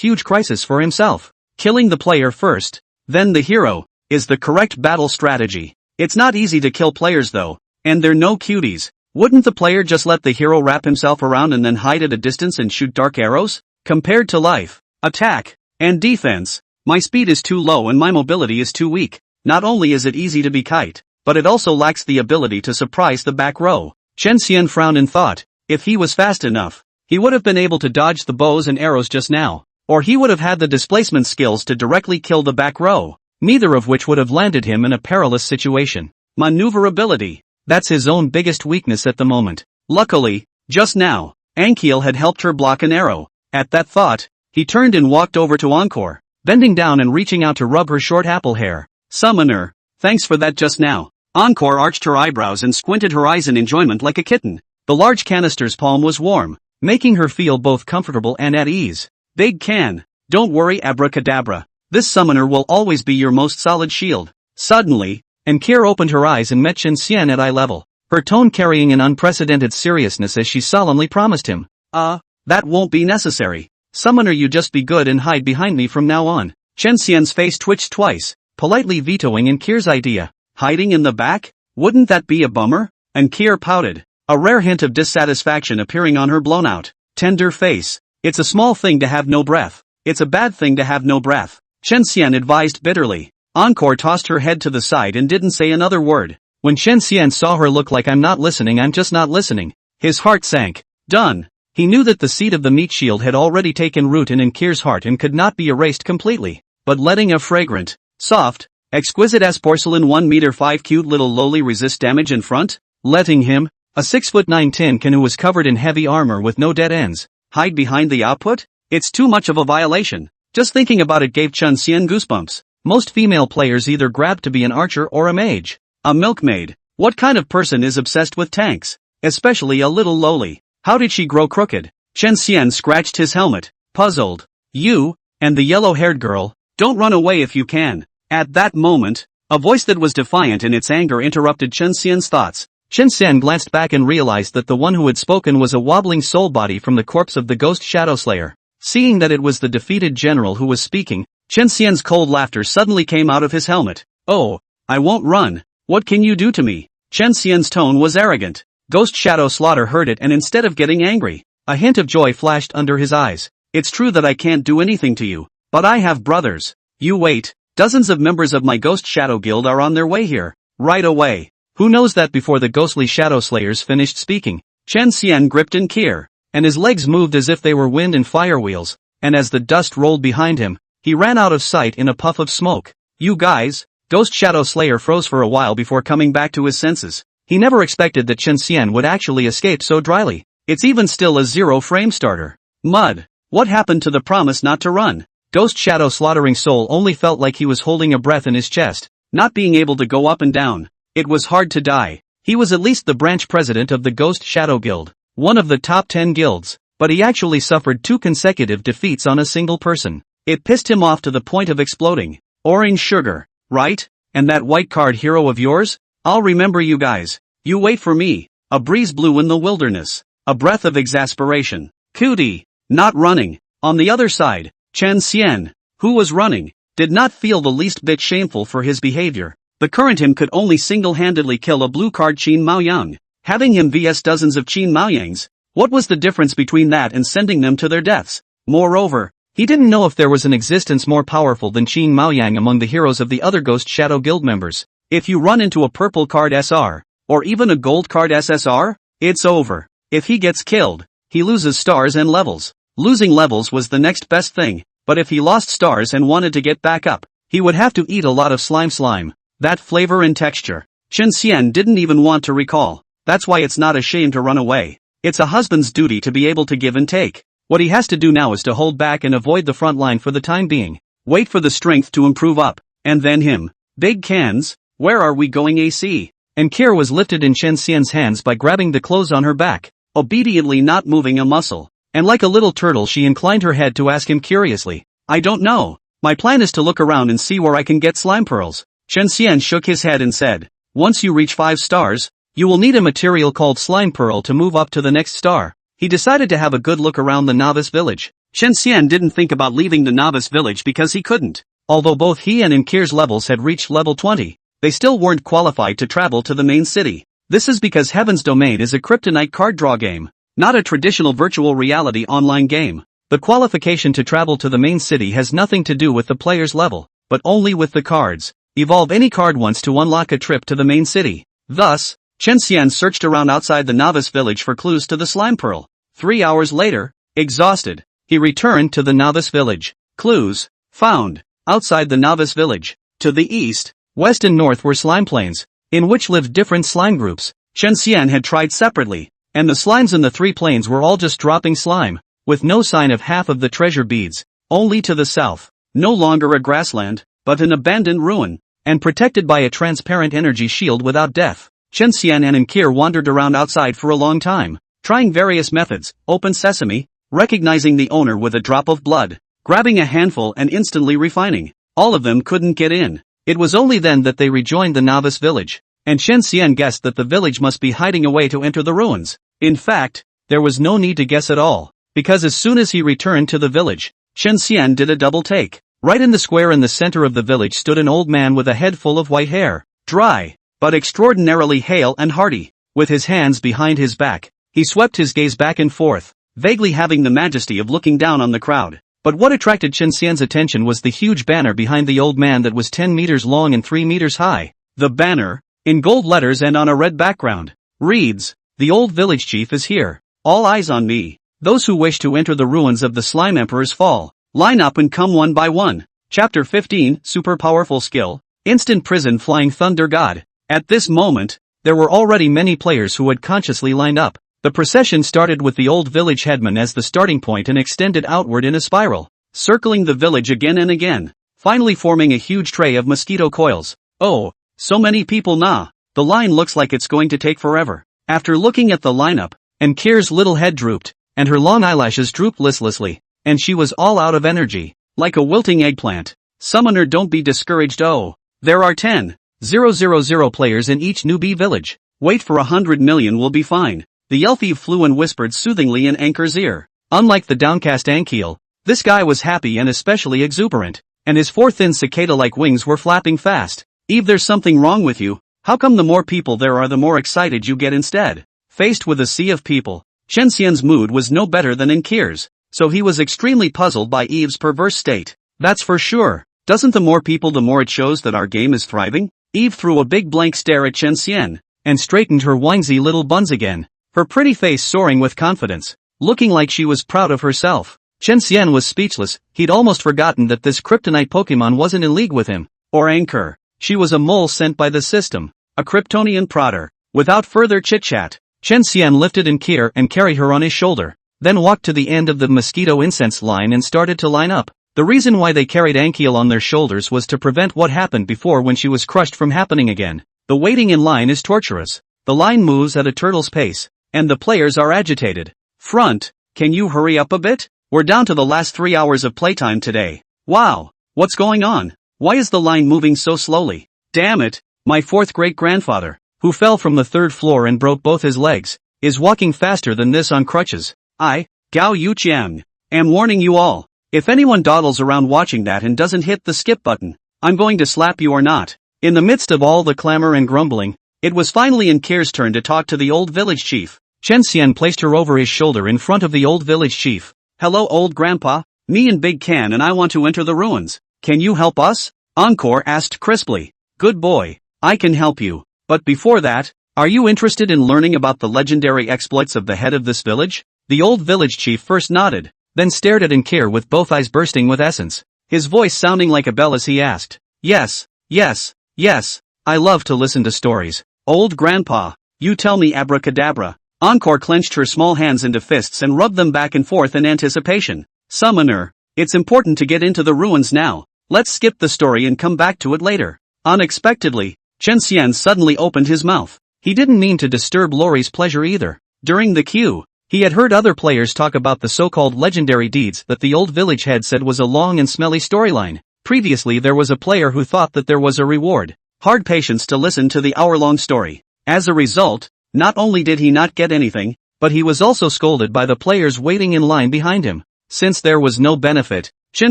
huge crisis for himself. Killing the player first, then the hero, is the correct battle strategy. It's not easy to kill players though, and they're no cuties. Wouldn't the player just let the hero wrap himself around and then hide at a distance and shoot dark arrows? Compared to life, attack, and defense, my speed is too low and my mobility is too weak. Not only is it easy to be kite, but it also lacks the ability to surprise the back row. Chen Xian frowned and thought, if he was fast enough, he would have been able to dodge the bows and arrows just now, or he would have had the displacement skills to directly kill the back row, neither of which would have landed him in a perilous situation. Maneuverability. That's his own biggest weakness at the moment. Luckily, just now, Ankiel had helped her block an arrow. At that thought, he turned and walked over to Encore, bending down and reaching out to rub her short apple hair. Summoner, thanks for that just now. Encore arched her eyebrows and squinted her eyes in enjoyment like a kitten. The large canister's palm was warm, making her feel both comfortable and at ease. Big can. Don't worry, abracadabra. This summoner will always be your most solid shield. Suddenly, Ankier opened her eyes and met Chen Xian at eye level, her tone carrying an unprecedented seriousness as she solemnly promised him. That won't be necessary. Summoner, you just be good and hide behind me from now on. Chen Xian's face twitched twice, politely vetoing Ankir's idea. Hiding in the back? Wouldn't that be a bummer? Ankir pouted, a rare hint of dissatisfaction appearing on her blown-out, tender face. It's a small thing to have no breath. It's a bad thing to have no breath. Chen Xian advised bitterly. Encore tossed her head to the side and didn't say another word. When Chen Xian saw her look like I'm not listening, I'm just not listening, his heart sank. Done. He knew that the seed of the meat shield had already taken root in Ankir's heart and could not be erased completely. But letting a fragrant, soft, exquisite as porcelain 1m5 cute little loli resist damage in front? Letting him, a 6'9" tin can who was covered in heavy armor with no dead ends, hide behind the output? It's too much of a violation. Just thinking about it gave Chen Xian goosebumps. Most female players either grab to be an archer or a mage. A milkmaid. What kind of person is obsessed with tanks? Especially a little loli. How did she grow crooked? Chen Xian scratched his helmet, puzzled. You, and the yellow-haired girl, don't run away if you can. At that moment, a voice that was defiant in its anger interrupted Chen Xian's thoughts. Chen Xian glanced back and realized that the one who had spoken was a wobbling soul body from the corpse of the Ghost Shadow Slayer. Seeing that it was the defeated general who was speaking, Chen Xian's cold laughter suddenly came out of his helmet. Oh, I won't run. What can you do to me? Chen Xian's tone was arrogant. Ghost Shadow Slaughter heard it and instead of getting angry, a hint of joy flashed under his eyes. It's true that I can't do anything to you. But I have brothers. You wait, dozens of members of my Ghost Shadow Guild are on their way here. Right away. Who knows that before the ghostly Shadow Slayers finished speaking, Chen Xian gripped Nkir, and his legs moved as if they were wind and fire wheels, and as the dust rolled behind him, he ran out of sight in a puff of smoke. You guys? Ghost Shadow Slayer froze for a while before coming back to his senses. He never expected that Chen Xian would actually escape so dryly. It's even still a zero-frame starter. Mud. What happened to the promise not to run? Ghost Shadow Slaughtering Soul only felt like he was holding a breath in his chest, not being able to go up and down. It was hard to die. He was at least the branch president of the Ghost Shadow Guild, one of the top 10 guilds, but he actually suffered 2 consecutive defeats on a single person. It pissed him off to the point of exploding. Orange sugar, right? And that white card hero of yours? I'll remember you guys. You wait for me. A breeze blew in the wilderness. A breath of exasperation. Cootie. Not running. On the other side, Chen Xian, who was running, did not feel the least bit shameful for his behavior. The current him could only single-handedly kill a blue card Qin Maoyang. Having him vs dozens of Qin Maoyangs, what was the difference between that and sending them to their deaths? Moreover, he didn't know if there was an existence more powerful than Qin Maoyang among the heroes of the other Ghost Shadow Guild members. If you run into a purple card SR, or even a gold card SSR, it's over. If he gets killed, he loses stars and levels. Losing levels was the next best thing, but if he lost stars and wanted to get back up, he would have to eat a lot of slime. That flavor and texture, Chen Xian didn't even want to recall. That's why it's not a shame to run away. It's a husband's duty to be able to give and take. What he has to do now is to hold back and avoid the front line for the time being. Wait for the strength to improve up, and then him. Big cans, where are we going AC? And Nkir was lifted in Chen Xian's hands by grabbing the clothes on her back, obediently not moving a muscle. And like a little turtle she inclined her head to ask him curiously, I don't know. My plan is to look around and see where I can get slime pearls. Chen Xian shook his head and said, once you reach 5 stars, you will need a material called slime pearl to move up to the next star. He decided to have a good look around the novice village. Chen Xian didn't think about leaving the novice village because he couldn't. Although both he and Nkir's levels had reached level 20, they still weren't qualified to travel to the main city. This is because Heaven's Domain is a kryptonite card draw game, not a traditional virtual reality online game. The qualification to travel to the main city has nothing to do with the player's level, but only with the cards. Evolve any card once to unlock a trip to the main city. Thus, Chen Xian searched around outside the novice village for clues to the slime pearl. 3 hours later, exhausted, he returned to the novice village. Clues found outside the novice village. To the east, west and north were slime plains, in which lived different slime groups. Chen Xian had tried separately, and the slimes in the 3 plains were all just dropping slime, with no sign of half of the treasure beads. Only to the south, no longer a grassland, but an abandoned ruin, and protected by a transparent energy shield without death. Chen Xian and Nkir wandered around outside for a long time, trying various methods, open sesame, recognizing the owner with a drop of blood, grabbing a handful and instantly refining. All of them couldn't get in. It was only then that they rejoined the novice village, and Chen Xian guessed that the village must be hiding away to enter the ruins. In fact, there was no need to guess at all, because as soon as he returned to the village, Chen Xian did a double take. Right in the square in the center of the village stood an old man with a head full of white hair, dry, but extraordinarily hale and hearty. With his hands behind his back, he swept his gaze back and forth, vaguely having the majesty of looking down on the crowd. But what attracted Chen Xian's attention was the huge banner behind the old man that was 10 meters long and 3 meters high. The banner, in gold letters and on a red background, reads, "The old village chief is here. All eyes on me. Those who wish to enter the ruins of the Slime Emperor's Fall, line up and come one by one." Chapter 15, Super Powerful Skill, Instant Prison Flying Thunder God. At this moment, there were already many players who had consciously lined up. The procession started with the old village headman as the starting point and extended outward in a spiral, circling the village again and again, finally forming a huge tray of mosquito coils. Oh, so many people nah. The line looks like it's going to take forever. After looking at the lineup, Nkir's little head drooped, and her long eyelashes drooped listlessly, and she was all out of energy, like a wilting eggplant. Summoner, don't be discouraged. Oh, there are 10,000 players in each newbie village. Wait for 100 million, will be fine. The Elfie flew and whispered soothingly in Anker's ear. Unlike the downcast Ankiel, this guy was happy and especially exuberant, and his 4 thin cicada-like wings were flapping fast. Eve, there's something wrong with you. How come the more people there are the more excited you get instead? Faced with a sea of people, Chen Xian's mood was no better than Nkir's, so he was extremely puzzled by Eve's perverse state. That's for sure. Doesn't the more people the more it shows that our game is thriving? Eve threw a big blank stare at Chen Xian, and straightened her winsy little buns again, her pretty face soaring with confidence, looking like she was proud of herself. Chen Xian was speechless. He'd almost forgotten that this kryptonite Pokemon wasn't in league with him, or Anchor. She was a mole sent by the system, a Kryptonian prodder. Without further chit-chat, Chen Xian lifted Ankyr and carried her on his shoulder, then walked to the end of the mosquito incense line and started to line up. The reason why they carried Ankyl on their shoulders was to prevent what happened before when she was crushed from happening again. The waiting in line is torturous. The line moves at a turtle's pace, and the players are agitated. Front, can you hurry up a bit? We're down to the last 3 hours of playtime today. Wow, what's going on? Why is the line moving so slowly? Damn it, my fourth great-grandfather, who fell from the 3rd floor and broke both his legs, is walking faster than this on crutches. I, Gao Yuqiang, am warning you all. If anyone dawdles around watching that and doesn't hit the skip button, I'm going to slap you or not. In the midst of all the clamor and grumbling, it was finally Ankyr's turn to talk to the old village chief. Chen Xian placed her over his shoulder in front of the old village chief. Hello old grandpa, me and Big Can and I want to enter the ruins. Can you help us? Encore asked crisply. Good boy, I can help you. But before that, are you interested in learning about the legendary exploits of the head of this village? The old village chief first nodded, then stared at Ankyr with both eyes bursting with essence, his voice sounding like a bell as he asked, Yes, yes, yes, I love to listen to stories. Old grandpa, you tell me abracadabra. Encore clenched her small hands into fists and rubbed them back and forth in anticipation. Summoner, it's important to get into the ruins now. Let's skip the story and come back to it later. Unexpectedly, Chen Xian suddenly opened his mouth. He didn't mean to disturb Lori's pleasure either. During the queue, he had heard other players talk about the so-called legendary deeds that the old village head said was a long and smelly storyline. Previously there was a player who thought that there was a reward, hard patience to listen to the hour-long story. As a result, not only did he not get anything, but he was also scolded by the players waiting in line behind him. Since there was no benefit, Chen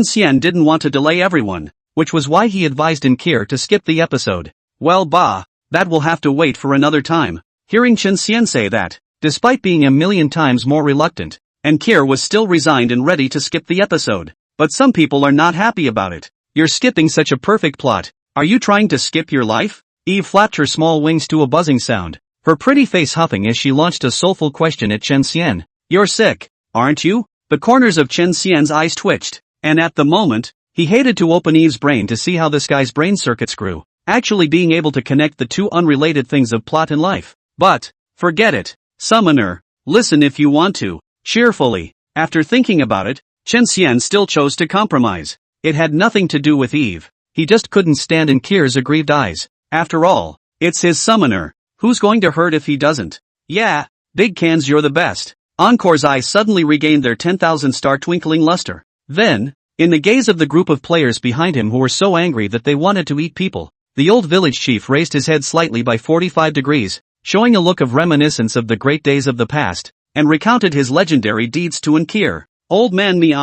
Xian didn't want to delay everyone, which was why he advised Ankyr to skip the episode. Well that will have to wait for another time. Hearing Chen Xian say that, despite being a million times more reluctant, Ankyr was still resigned and ready to skip the episode. But some people are not happy about it. You're skipping such a perfect plot. Are you trying to skip your life? Eve flapped her small wings to a buzzing sound, her pretty face huffing as she launched a soulful question at Chen Xian. You're sick, aren't you? The corners of Chen Xian's eyes twitched, and at the moment, he hated to open Eve's brain to see how this guy's brain circuits grew, actually being able to connect the two unrelated things of plot and life. But, forget it. Summoner, listen if you want to. Cheerfully. After thinking about it, Chen Xian still chose to compromise. It had nothing to do with Eve. He just couldn't stand Ankyr's aggrieved eyes. After all, it's his summoner. Who's going to hurt if he doesn't? Yeah, Big Cans, you're the best. Encore's eyes suddenly regained their 10,000-star twinkling luster. Then, in the gaze of the group of players behind him who were so angry that they wanted to eat people, the old village chief raised his head slightly by 45 degrees, showing a look of reminiscence of the great days of the past, and recounted his legendary deeds to Ankyr. Old man me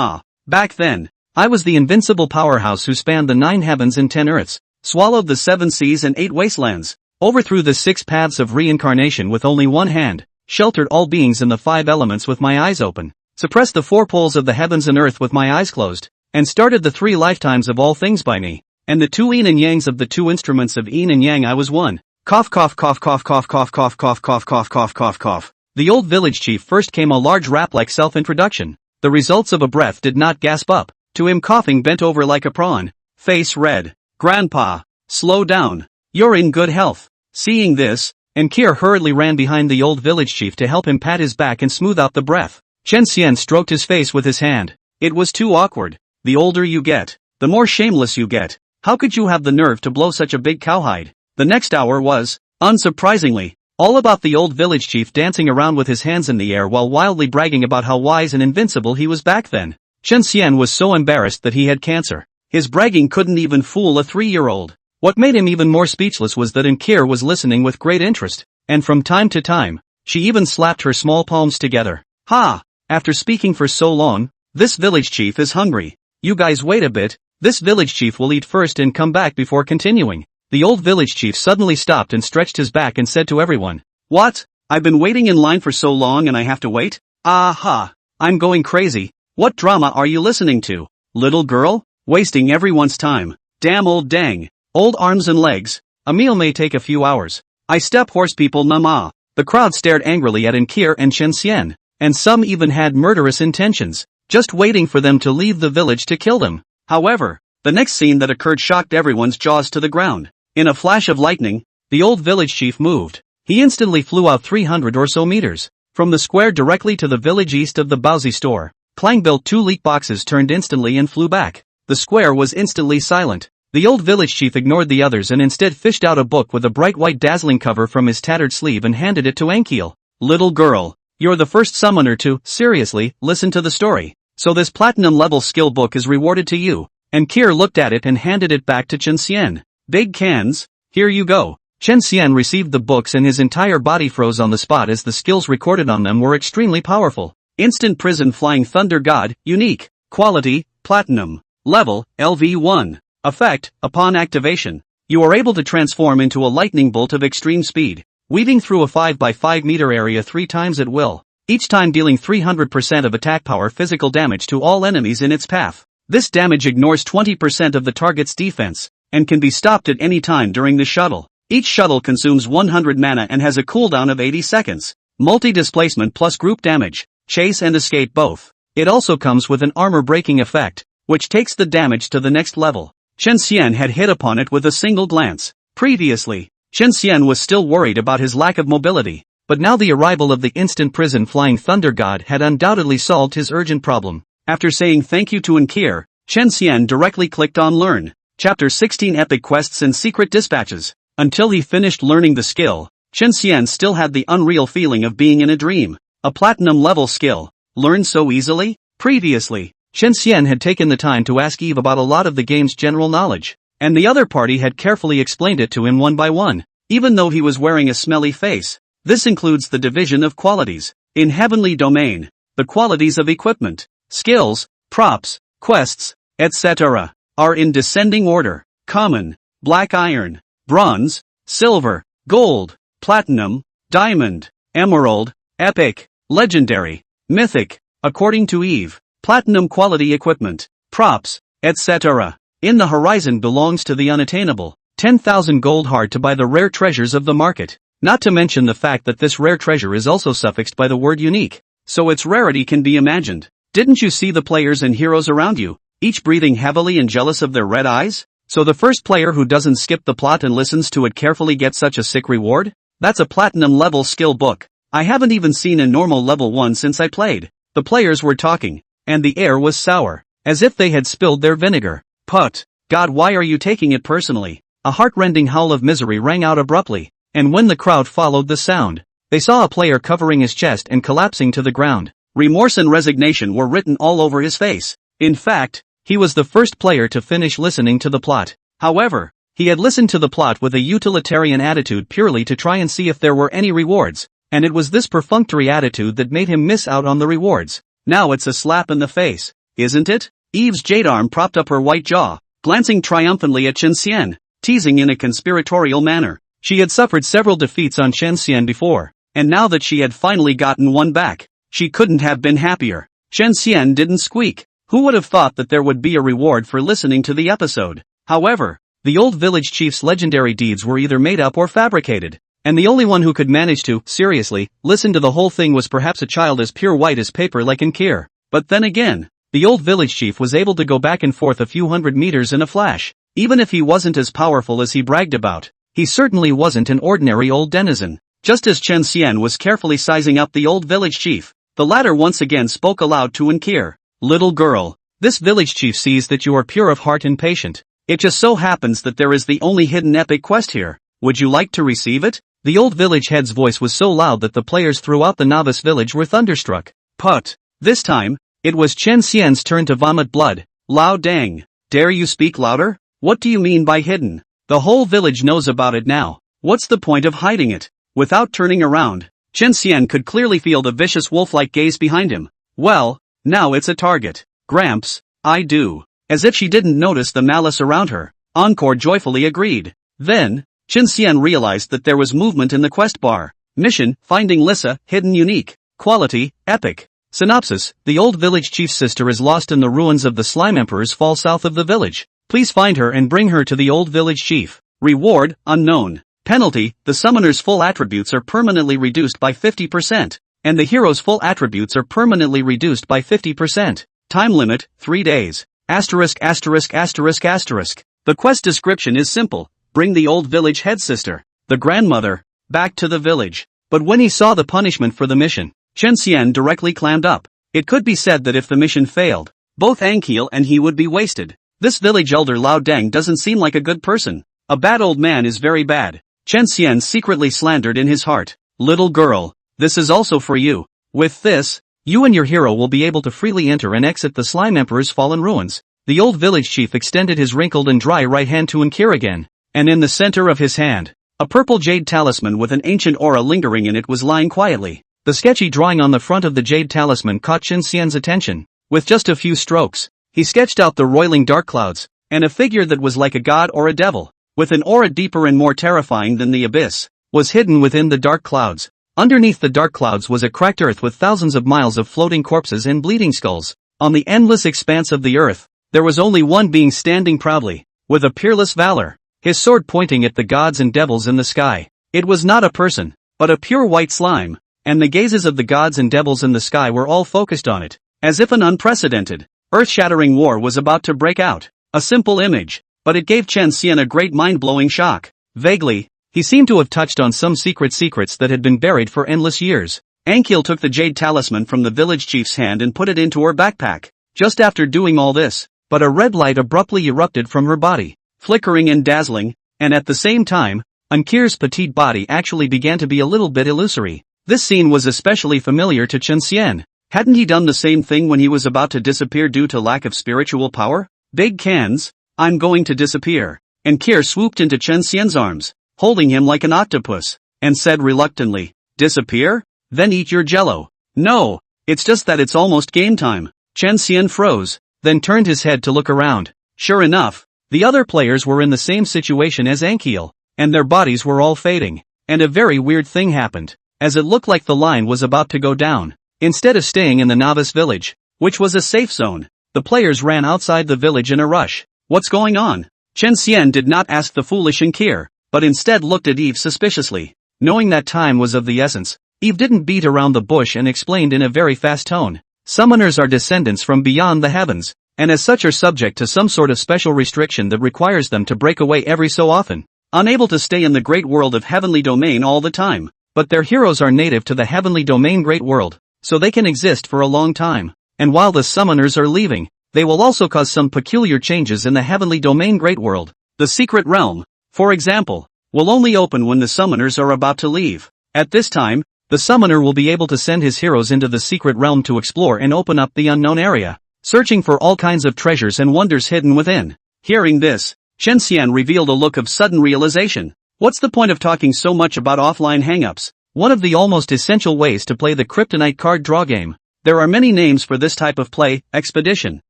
back then, I was the invincible powerhouse who spanned the 9 heavens and 10 earths, swallowed the 7 seas and 8 wastelands, overthrew the 6 paths of reincarnation with only one hand, sheltered all beings in the 5 elements with my eyes open, suppressed the 4 poles of the heavens and earth with my eyes closed, and started the 3 lifetimes of all things by me, and the 2 yin and yangs of the 2 instruments of yin and yang I was one. Cough cough cough cough cough cough cough cough cough cough cough cough cough. The old village chief first came a large rap-like self-introduction. The results of a breath did not gasp up. To him coughing bent over like a prawn, face red. Grandpa, slow down. You're in good health. Seeing this, Ankyr hurriedly ran behind the old village chief to help him pat his back and smooth out the breath. Chen Xian stroked his face with his hand. It was too awkward. The older you get, the more shameless you get. How could you have the nerve to blow such a big cowhide? The next hour was, unsurprisingly, all about the old village chief dancing around with his hands in the air while wildly bragging about how wise and invincible he was back then. Chen Xian was so embarrassed that he had cancer. His bragging couldn't even fool a 3-year-old. What made him even more speechless was that Ankyr was listening with great interest, and from time to time, she even slapped her small palms together. Ha! After speaking for so long, this village chief is hungry. You guys wait a bit, this village chief will eat first and come back before continuing. The old village chief suddenly stopped and stretched his back and said to everyone, What? I've been waiting in line for so long and I have to wait? Aha! I'm going crazy. What drama are you listening to? Little girl? Wasting everyone's time. Damn old dang. Old arms and legs. A meal may take a few hours. I step horse people nama. The crowd stared angrily at Inkir and Chen Xian, and some even had murderous intentions, just waiting for them to leave the village to kill them. However, the next scene that occurred shocked everyone's jaws to the ground. In a flash of lightning, the old village chief moved. He instantly flew out 300 or so meters, from the square directly to the village east of the Baozi store. Clang built 2 leak boxes, turned instantly and flew back. The square was instantly silent. The old village chief ignored the others and instead fished out a book with a bright white dazzling cover from his tattered sleeve and handed it to Ankiel. Little girl, you're the first summoner to, seriously, listen to the story. So this platinum level skill book is rewarded to you. And Kier looked at it and handed it back to Chen Xian. Big cans, here you go. Chen Xian received the books and his entire body froze on the spot as the skills recorded on them were extremely powerful. Instant Prison Flying Thunder God, Unique, Quality, Platinum, Level, LV1. Effect, upon activation, you are able to transform into a lightning bolt of extreme speed, weaving through a 5 by 5 meter area 3 times at will, each time dealing 300% of attack power physical damage to all enemies in its path. This damage ignores 20% of the target's defense, and can be stopped at any time during the shuttle. Each shuttle consumes 100 mana and has a cooldown of 80 seconds. Multi-displacement plus group damage, chase and escape both. It also comes with an armor-breaking effect, which takes the damage to the next level. Chen Xian had hit upon it with a single glance. Previously, Chen Xian was still worried about his lack of mobility, but now the arrival of the instant prison flying thunder god had undoubtedly solved his urgent problem. After saying thank you to Inkir, Chen Xian directly clicked on Learn. Chapter 16 Epic Quests and Secret Dispatches. Until he finished learning the skill, Chen Xian still had the unreal feeling of being in a dream. A platinum level skill, learned so easily? Previously, Chen Xian had taken the time to ask Eve about a lot of the game's general knowledge, and the other party had carefully explained it to him one by one, even though he was wearing a smelly face. This includes the division of qualities. In Heavenly Domain, the qualities of equipment, skills, props, quests, etc. are in descending order: common, black iron, bronze, silver, gold, platinum, diamond, emerald, epic, legendary, mythic. According to Eve, platinum quality equipment, props, etc. in the horizon belongs to the unattainable. 10,000 gold hard to buy the rare treasures of the market. Not to mention the fact that this rare treasure is also suffixed by the word unique, so its rarity can be imagined. Didn't you see the players and heroes around you, each breathing heavily and jealous of their red eyes? So the first player who doesn't skip the plot and listens to it carefully gets such a sick reward? That's a platinum level skill book. I haven't even seen a normal level 1 since I played. The players were talking, and the air was sour, as if they had spilled their vinegar. Put, God, why are you taking it personally? A heart-rending howl of misery rang out abruptly, and when the crowd followed the sound, they saw a player covering his chest and collapsing to the ground. Remorse and resignation were written all over his face. In fact, he was the first player to finish listening to the plot. However, he had listened to the plot with a utilitarian attitude purely to try and see if there were any rewards, and it was this perfunctory attitude that made him miss out on the rewards. Now it's a slap in the face, isn't it? Eve's jade arm propped up her white jaw, glancing triumphantly at Chen Xian, teasing in a conspiratorial manner. She had suffered several defeats on Chen Xian before, and now that she had finally gotten one back, she couldn't have been happier. Chen Xian didn't squeak. Who would have thought that there would be a reward for listening to the episode? However, the old village chief's legendary deeds were either made up or fabricated, and the only one who could manage to, seriously, listen to the whole thing was perhaps a child as pure white as paper like Inkir. But then again, the old village chief was able to go back and forth a few hundred meters in a flash. Even if he wasn't as powerful as he bragged about, he certainly wasn't an ordinary old denizen. Just as Chen Xian was carefully sizing up the old village chief, the latter once again spoke aloud to Inkir. Little girl, this village chief sees that you are pure of heart and patient. It just so happens that there is the only hidden epic quest here. Would you like to receive it? The old village head's voice was so loud that the players throughout the novice village were thunderstruck. Put. This time, it was Chen Xian's turn to vomit blood. Lao dang. Dare you speak louder? What do you mean by hidden? The whole village knows about it now. What's the point of hiding it? Without turning around, Chen Xian could clearly feel the vicious wolf-like gaze behind him. Well, now it's a target. Gramps, I do. As if she didn't notice the malice around her, Encore joyfully agreed. Then, Chen Xian realized that there was movement in the quest bar. Mission, Finding Lissa, Hidden Unique. Quality, Epic. Synopsis: the old village chief's sister is lost in the ruins of the Slime Emperor's fall south of the village. Please find her and bring her to the old village chief. Reward, unknown. Penalty: the summoner's full attributes are permanently reduced by 50%, and the hero's full attributes are permanently reduced by 50%. Time limit, 3 days. Asterisk asterisk asterisk asterisk. The quest description is simple. Bring the old village head sister, the grandmother, back to the village. But when he saw the punishment for the mission, Chen Xian directly clammed up. It could be said that if the mission failed, both Ankiel and he would be wasted. This village elder Lao Dang doesn't seem like a good person. A bad old man is very bad. Chen Xian secretly slandered in his heart. Little girl, this is also for you. With this, you and your hero will be able to freely enter and exit the Slime Emperor's fallen ruins. The old village chief extended his wrinkled and dry right hand to Ankir again, and in the center of his hand, a purple jade talisman with an ancient aura lingering in it was lying quietly. The sketchy drawing on the front of the jade talisman caught Chen Xian's attention. With just a few strokes, he sketched out the roiling dark clouds, and a figure that was like a god or a devil, with an aura deeper and more terrifying than the abyss, was hidden within the dark clouds. Underneath the dark clouds was a cracked earth with thousands of miles of floating corpses and bleeding skulls. On the endless expanse of the earth, there was only one being standing proudly, with a peerless valor, his sword pointing at the gods and devils in the sky. It was not a person, but a pure white slime, and the gazes of the gods and devils in the sky were all focused on it, as if an unprecedented, earth-shattering war was about to break out. A simple image, but it gave Chen Xian a great mind-blowing shock. Vaguely, he seemed to have touched on some secrets that had been buried for endless years. Ankiel took the jade talisman from the village chief's hand and put it into her backpack. Just after doing all this, but a red light abruptly erupted from her body, flickering and dazzling, and at the same time, Ankir's petite body actually began to be a little bit illusory. This scene was especially familiar to Chen Xian. Hadn't he done the same thing when he was about to disappear due to lack of spiritual power? Big cans, I'm going to disappear. Ankir swooped into Chen Xian's arms, holding him like an octopus, and said reluctantly, disappear? Then eat your jello. No, it's just that it's almost game time. Chen Xian froze, then turned his head to look around. Sure enough, the other players were in the same situation as Ankiel, and their bodies were all fading. And a very weird thing happened, as it looked like the line was about to go down. Instead of staying in the novice village, which was a safe zone, the players ran outside the village in a rush. What's going on? Chen Xian did not ask the foolish Ankir, but instead looked at Eve suspiciously. Knowing that time was of the essence, Eve didn't beat around the bush and explained in a very fast tone. Summoners are descendants from beyond the heavens, and as such are subject to some sort of special restriction that requires them to break away every so often. Unable to stay in the great world of heavenly domain all the time, but their heroes are native to the heavenly domain great world, so they can exist for a long time. And while the summoners are leaving, they will also cause some peculiar changes in the heavenly domain great world. The secret realm, for example, will only open when the summoners are about to leave. At this time, the summoner will be able to send his heroes into the secret realm to explore and open up the unknown area, searching for all kinds of treasures and wonders hidden within. Hearing this, Chen Xian revealed a look of sudden realization. What's the point of talking so much about offline hangups? One of the almost essential ways to play the Kryptonite card draw game. There are many names for this type of play: expedition,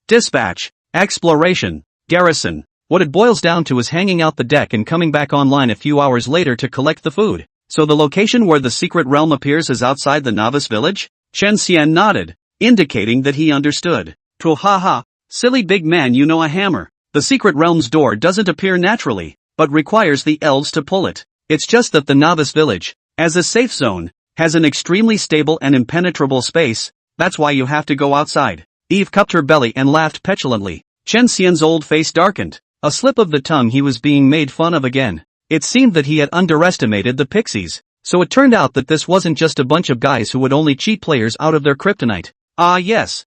dispatch, exploration, garrison. What it boils down to is hanging out the deck and coming back online a few hours later to collect the food. So the location where the secret realm appears is outside the novice village? Chen Xian nodded, indicating that he understood. Haha, silly big man, you know a hammer. The secret realm's door doesn't appear naturally, but requires the elves to pull it. It's just that the novice village, as a safe zone, has an extremely stable and impenetrable space. That's why you have to go outside. Eve cupped her belly and laughed petulantly. Chen Xian's old face darkened. A slip of the tongue, he was being made fun of again. It seemed that he had underestimated the pixies. So it turned out that this wasn't just a bunch of guys who would only cheat players out of their kryptonite. Ah yes,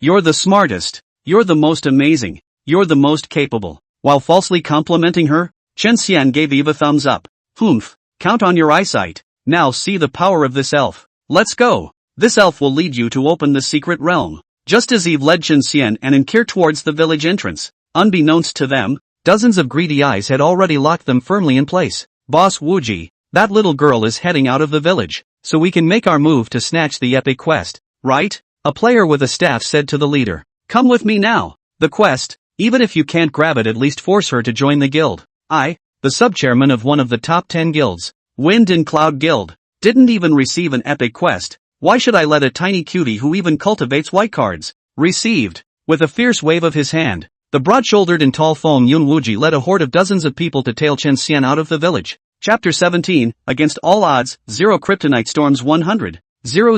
you're the smartest, you're the most amazing, you're the most capable. While falsely complimenting her, Chen Xian gave Eve a thumbs up. Humph, count on your eyesight. Now see the power of this elf. Let's go. This elf will lead you to open the secret realm. Just as Eve led Chen Xian and Ankir towards the village entrance, unbeknownst to them, dozens of greedy eyes had already locked them firmly in place. Boss Wuji, that little girl is heading out of the village, so we can make our move to snatch the epic quest, right? A player with a staff said to the leader. Come with me now. The quest, even if you can't grab it, at least force her to join the guild. I, the sub-chairman of one of the top 10 guilds, Wind and Cloud Guild, didn't even receive an epic quest, Why should I let a tiny cutie who even cultivates white cards? Received. With a fierce wave of his hand, the broad-shouldered and tall Fong Yun-wooji led a horde of dozens of people to tail Chen Xian out of the village. Chapter 17, Against all odds, 0 kryptonite storms 100. 000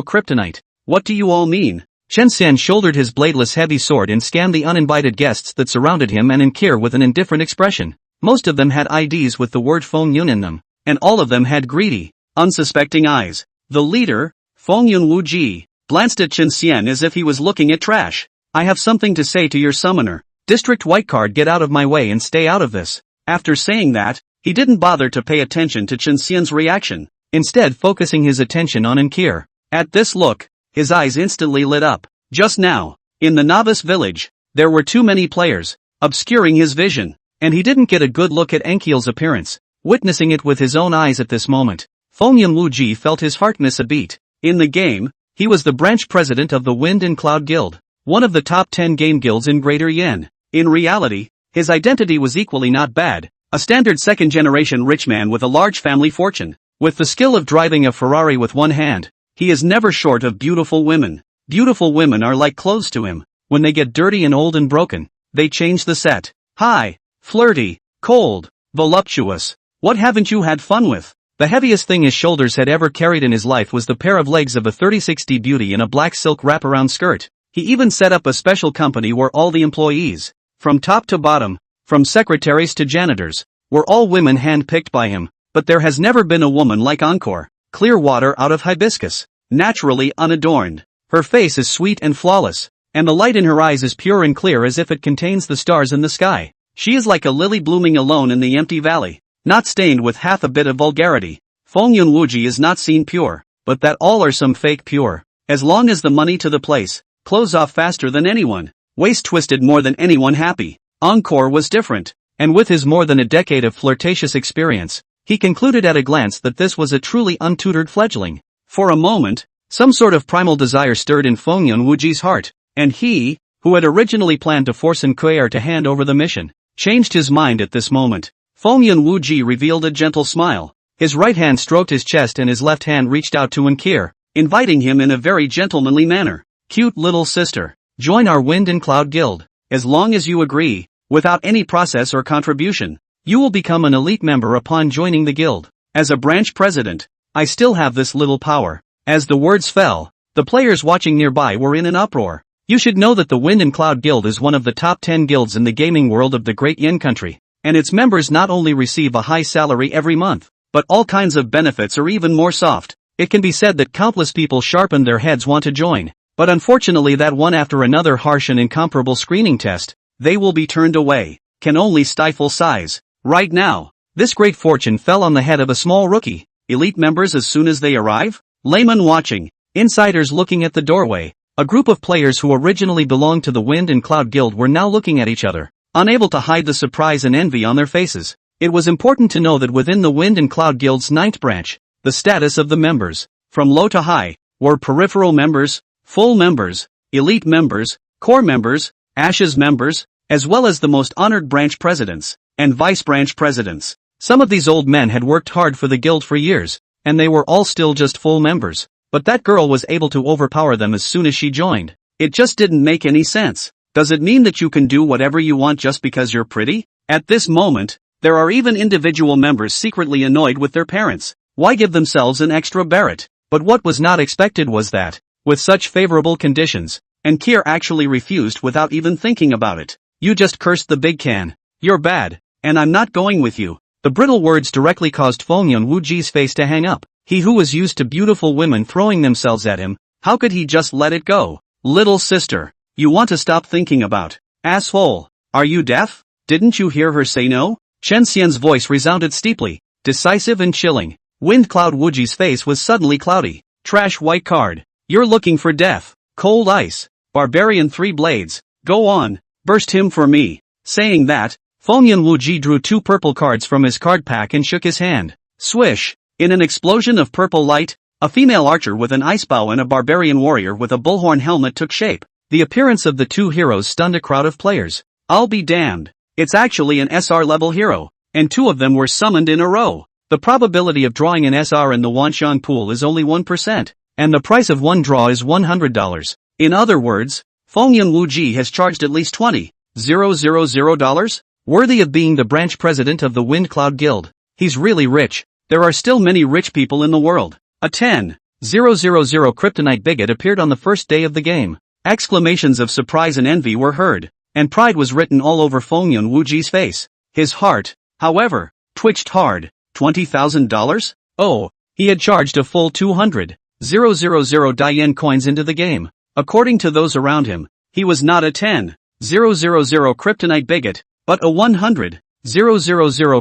kryptonite. What do you all mean? Chen Xian shouldered his bladeless heavy sword and scanned the uninvited guests that surrounded him and Inkir with an indifferent expression. Most of them had IDs with the word Fong Yun in them, and all of them had greedy, unsuspecting eyes. The leader, Fong Yun-wooji, glanced at Chen Xian as if he was looking at trash. I have something to say to your summoner. District White Card, get out of my way and stay out of this. After saying that, he didn't bother to pay attention to Chen Xian's reaction, instead focusing his attention on Inkir. At this look, his eyes instantly lit up. Just now, in the novice village, there were too many players, obscuring his vision, and he didn't get a good look at Enkil's appearance. Witnessing it with his own eyes at this moment, Fong Yun-wooji felt his heart miss a beat. In the game, he was the branch president of the Wind and Cloud Guild, one of the top 10 game guilds in Greater Yen. In reality, his identity was equally not bad, a standard second-generation rich man with a large family fortune. With the skill of driving a Ferrari with one hand, he is never short of beautiful women. Beautiful women are like clothes to him. When they get dirty and old and broken, they change the set. Hi, flirty, cold, voluptuous. What haven't you had fun with? The heaviest thing his shoulders had ever carried in his life was the pair of legs of a 3060 beauty in a black silk wraparound skirt. He even set up a special company where all the employees, from top to bottom, from secretaries to janitors, were all women hand-picked by him. But there has never been a woman like Encore, clear water out of hibiscus, naturally unadorned. Her face is sweet and flawless, and the light in her eyes is pure and clear as if it contains the stars in the sky. She is like a lily blooming alone in the empty valley, not stained with half a bit of vulgarity. Fong Yun-wooji is not seen pure, but that all are some fake pure. As long as the money to the place, clothes off faster than anyone, waist twisted more than anyone happy. Encore was different, and with his more than a decade of flirtatious experience, he concluded at a glance that this was a truly untutored fledgling. For a moment, some sort of primal desire stirred in Fong Yun-wooji's heart, and he, who had originally planned to force Inkir to hand over the mission, changed his mind at this moment. Fong Yun-wooji revealed a gentle smile. His right hand stroked his chest and his left hand reached out to Inkir, inviting him in a very gentlemanly manner. Cute little sister, join our Wind and Cloud Guild. As long as you agree, without any process or contribution, you will become an elite member upon joining the guild. As a branch president, I still have this little power. As the words fell, the players watching nearby were in an uproar. You should know that the Wind and Cloud Guild is one of the top 10 guilds in the gaming world of the Great Yen country, and its members not only receive a high salary every month, but all kinds of benefits are even more soft. It can be said that countless people sharpen their heads want to join, but unfortunately that one after another harsh and incomparable screening test, they will be turned away, can only stifle sighs. Right now, this great fortune fell on the head of a small rookie. Elite members as soon as they arrive? Laymen watching, insiders looking at the doorway. A group of players who originally belonged to the Wind and Cloud Guild were now looking at each other, unable to hide the surprise and envy on their faces. It was important to know that within the Wind and Cloud Guild's 9th branch, the status of the members, from low to high, were peripheral members, full members, elite members, core members, ashes members, as well as the most honored branch presidents and vice branch presidents. Some of these old men had worked hard for the guild for years, and they were all still just full members. But that girl was able to overpower them as soon as she joined. It just didn't make any sense. Does it mean that you can do whatever you want just because you're pretty? At this moment, there are even individual members secretly annoyed with their parents. Why give themselves an extra Barrett? But what was not expected was that, with such favorable conditions, Inkir actually refused without even thinking about it. You just cursed the big can. You're bad, and I'm not going with you. The brittle words directly caused Fong Yun-wooji's face to hang up. He who was used to beautiful women throwing themselves at him, how could he just let it go? Little sister, you want to stop thinking about. Asshole, are you deaf? Didn't you hear her say no? Chen Xian's voice resounded steeply, decisive and chilling. Wind Cloud Wooji's face was suddenly cloudy. Trash white card. You're looking for death. Cold ice. Barbarian 3 blades. Go on. Burst him for me. Saying that, Fong Yun-wooji drew 2 purple cards from his card pack and shook his hand. Swish. In an explosion of purple light, a female archer with an ice bow and a barbarian warrior with a bullhorn helmet took shape. The appearance of the 2 heroes stunned a crowd of players. I'll be damned. It's actually an SR level hero, and 2 of them were summoned in a row. The probability of drawing an SR in the Wanshan pool is only 1%, and the price of one draw is $100. In other words, Fengyun Wuji has charged at least $20,000, worthy of being the branch president of the Wind Cloud Guild. He's really rich. There are still many rich people in the world. A 10,000 kryptonite bigot appeared on the first day of the game. Exclamations of surprise and envy were heard, and pride was written all over Fengyun Wuji's face. His heart, however, twitched hard. $20,000? Oh, he had charged a full 200,000 yen coins into the game. According to those around him, he was not a 10,000 kryptonite bigot, but a 100,000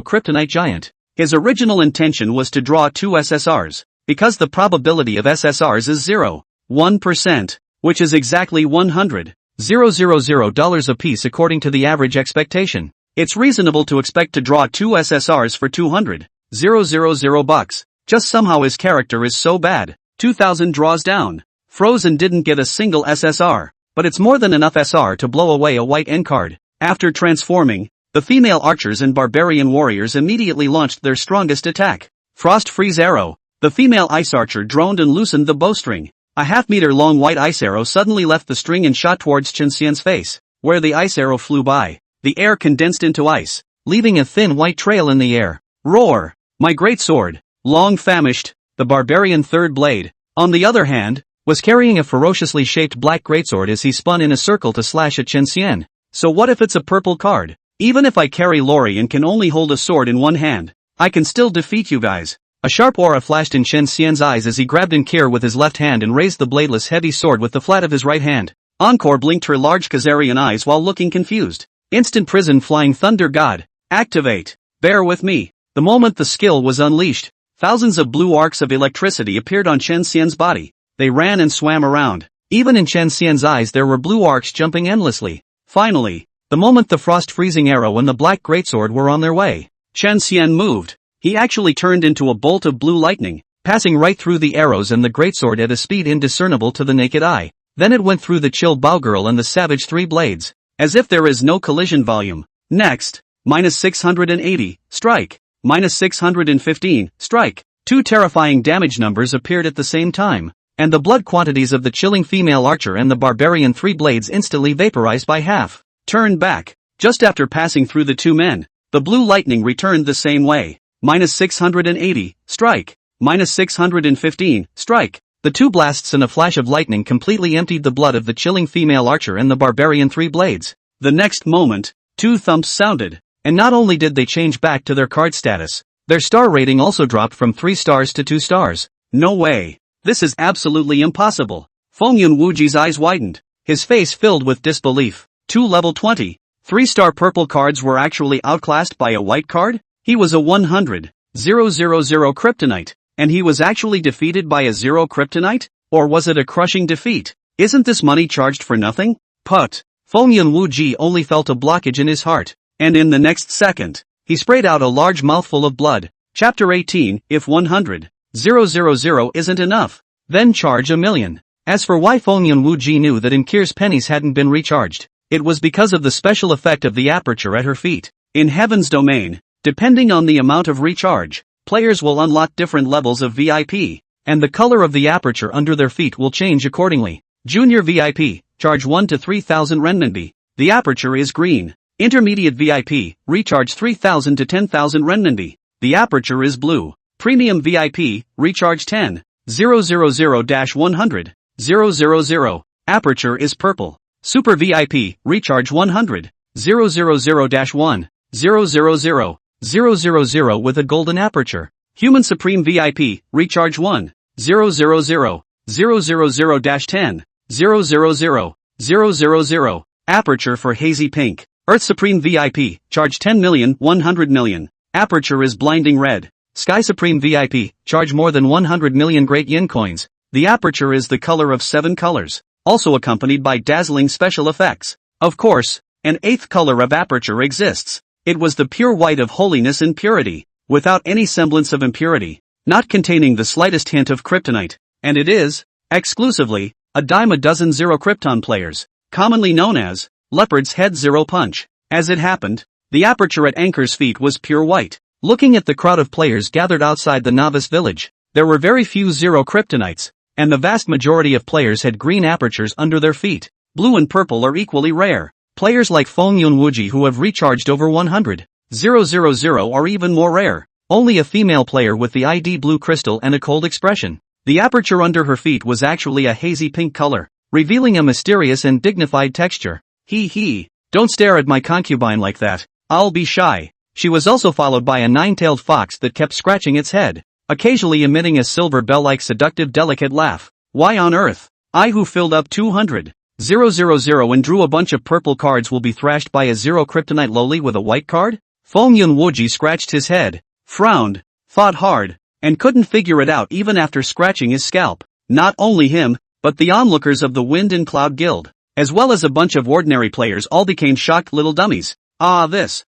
kryptonite giant. His original intention was to draw 2 SSRs, because the probability of SSRs is 0.1%, which is exactly $100,000 apiece according to the average expectation. It's reasonable to expect to draw 2 SSRs for $200,000. Just somehow his character is so bad. 2,000 draws down. Frozen didn't get a single SSR, but it's more than enough SR to blow away a white end card. After transforming, the female archers and barbarian warriors immediately launched their strongest attack. Frost Freeze Arrow. The female ice archer droned and loosened the bowstring. A half-meter long white ice arrow suddenly left the string and shot towards Chen Xian's face. Where the ice arrow flew by, the air condensed into ice, leaving a thin white trail in the air. Roar! My great sword, long famished, the barbarian third blade, on the other hand, was carrying a ferociously shaped black greatsword as he spun in a circle to slash at Chen Xian. So what if it's a purple card? Even if I carry Lori and can only hold a sword in one hand, I can still defeat you guys. A sharp aura flashed in Chen Xian's eyes as he grabbed Inkir with his left hand and raised the bladeless heavy sword with the flat of his right hand. Encore blinked her large Khazarian eyes while looking confused. Instant prison flying thunder god. Activate. Bear with me. The moment the skill was unleashed, thousands of blue arcs of electricity appeared on Chen Xian's body. They ran and swam around. Even in Chen Xian's eyes there were blue arcs jumping endlessly. Finally, the moment the frost freezing arrow and the black greatsword were on their way, Chen Xian moved. He actually turned into a bolt of blue lightning, passing right through the arrows and the greatsword at a speed indiscernible to the naked eye. Then it went through the chilled Bowgirl and the savage three blades, as if there is no collision volume. Next, -680, strike. -615, strike. Two terrifying damage numbers appeared at the same time, and the blood quantities of the chilling female archer and the barbarian three blades instantly vaporized by half. Turn back. Just after passing through the two men, the blue lightning returned the same way. -680, strike. -615, strike. The two blasts and a flash of lightning completely emptied the blood of the chilling female archer and the barbarian three blades. The next moment, two thumps sounded, and not only did they change back to their card status, their star rating also dropped from 3 stars to 2 stars. No way. This is absolutely impossible. Fengyun Wuji's eyes widened, his face filled with disbelief. 2 level 20, 3-star purple cards were actually outclassed by a white card? He was a 100,000 kryptonite, and he was actually defeated by a 0 kryptonite? Or was it a crushing defeat? Isn't this money charged for nothing? Put. Fengyun Wuji only felt a blockage in his heart, and in the next second, he sprayed out a large mouthful of blood. Chapter 18, if 100,000 isn't enough, then charge 1,000,000. As for why Fengyun Wuji knew that Inkir's pennies hadn't been recharged, it was because of the special effect of the aperture at her feet. In Heaven's domain, depending on the amount of recharge, players will unlock different levels of VIP, and the color of the aperture under their feet will change accordingly. Junior VIP, charge 1 to 3,000 renminbi. The aperture is green. Intermediate VIP, recharge 3,000 to 10,000 renminbi. The aperture is blue. Premium VIP, recharge 10,000-100,000. Aperture is purple. Super VIP, recharge 100,000-1,000,000 with a golden aperture. Human Supreme VIP, recharge 1,000,000-10,000,000. Aperture for hazy pink. Earth Supreme VIP, charge 10,000,000, 100,000,000. Aperture is blinding red. Sky Supreme VIP, charge more than 100 million great yen coins. The aperture is the color of 7 colors, also accompanied by dazzling special effects. Of course, an 8th color of aperture exists. It was the pure white of holiness and purity, without any semblance of impurity, not containing the slightest hint of kryptonite, and it is, exclusively, a dime a dozen Zero Krypton players, commonly known as Leopard's Head Zero Punch. As it happened, the aperture at Anchor's feet was pure white. Looking at the crowd of players gathered outside the novice village, there were very few Zero Kryptonites, and the vast majority of players had green apertures under their feet. Blue and purple are equally rare. Players like Fongyun Wuji who have recharged over 100,000 are even more rare. Only a female player with the ID blue crystal and a cold expression. The aperture under her feet was actually a hazy pink color, revealing a mysterious and dignified texture. Hee, don't stare at my concubine like that, I'll be shy. She was also followed by a nine-tailed fox that kept scratching its head, occasionally emitting a silver bell-like seductive delicate laugh. Why on earth? I who filled up 200,000 and drew a bunch of purple cards will be thrashed by a zero kryptonite loli with a white card? Fongyun Wuji scratched his head, frowned, thought hard, and couldn't figure it out even after scratching his scalp. Not only him, but the onlookers of the Wind and Cloud Guild, as well as a bunch of ordinary players all became shocked little dummies.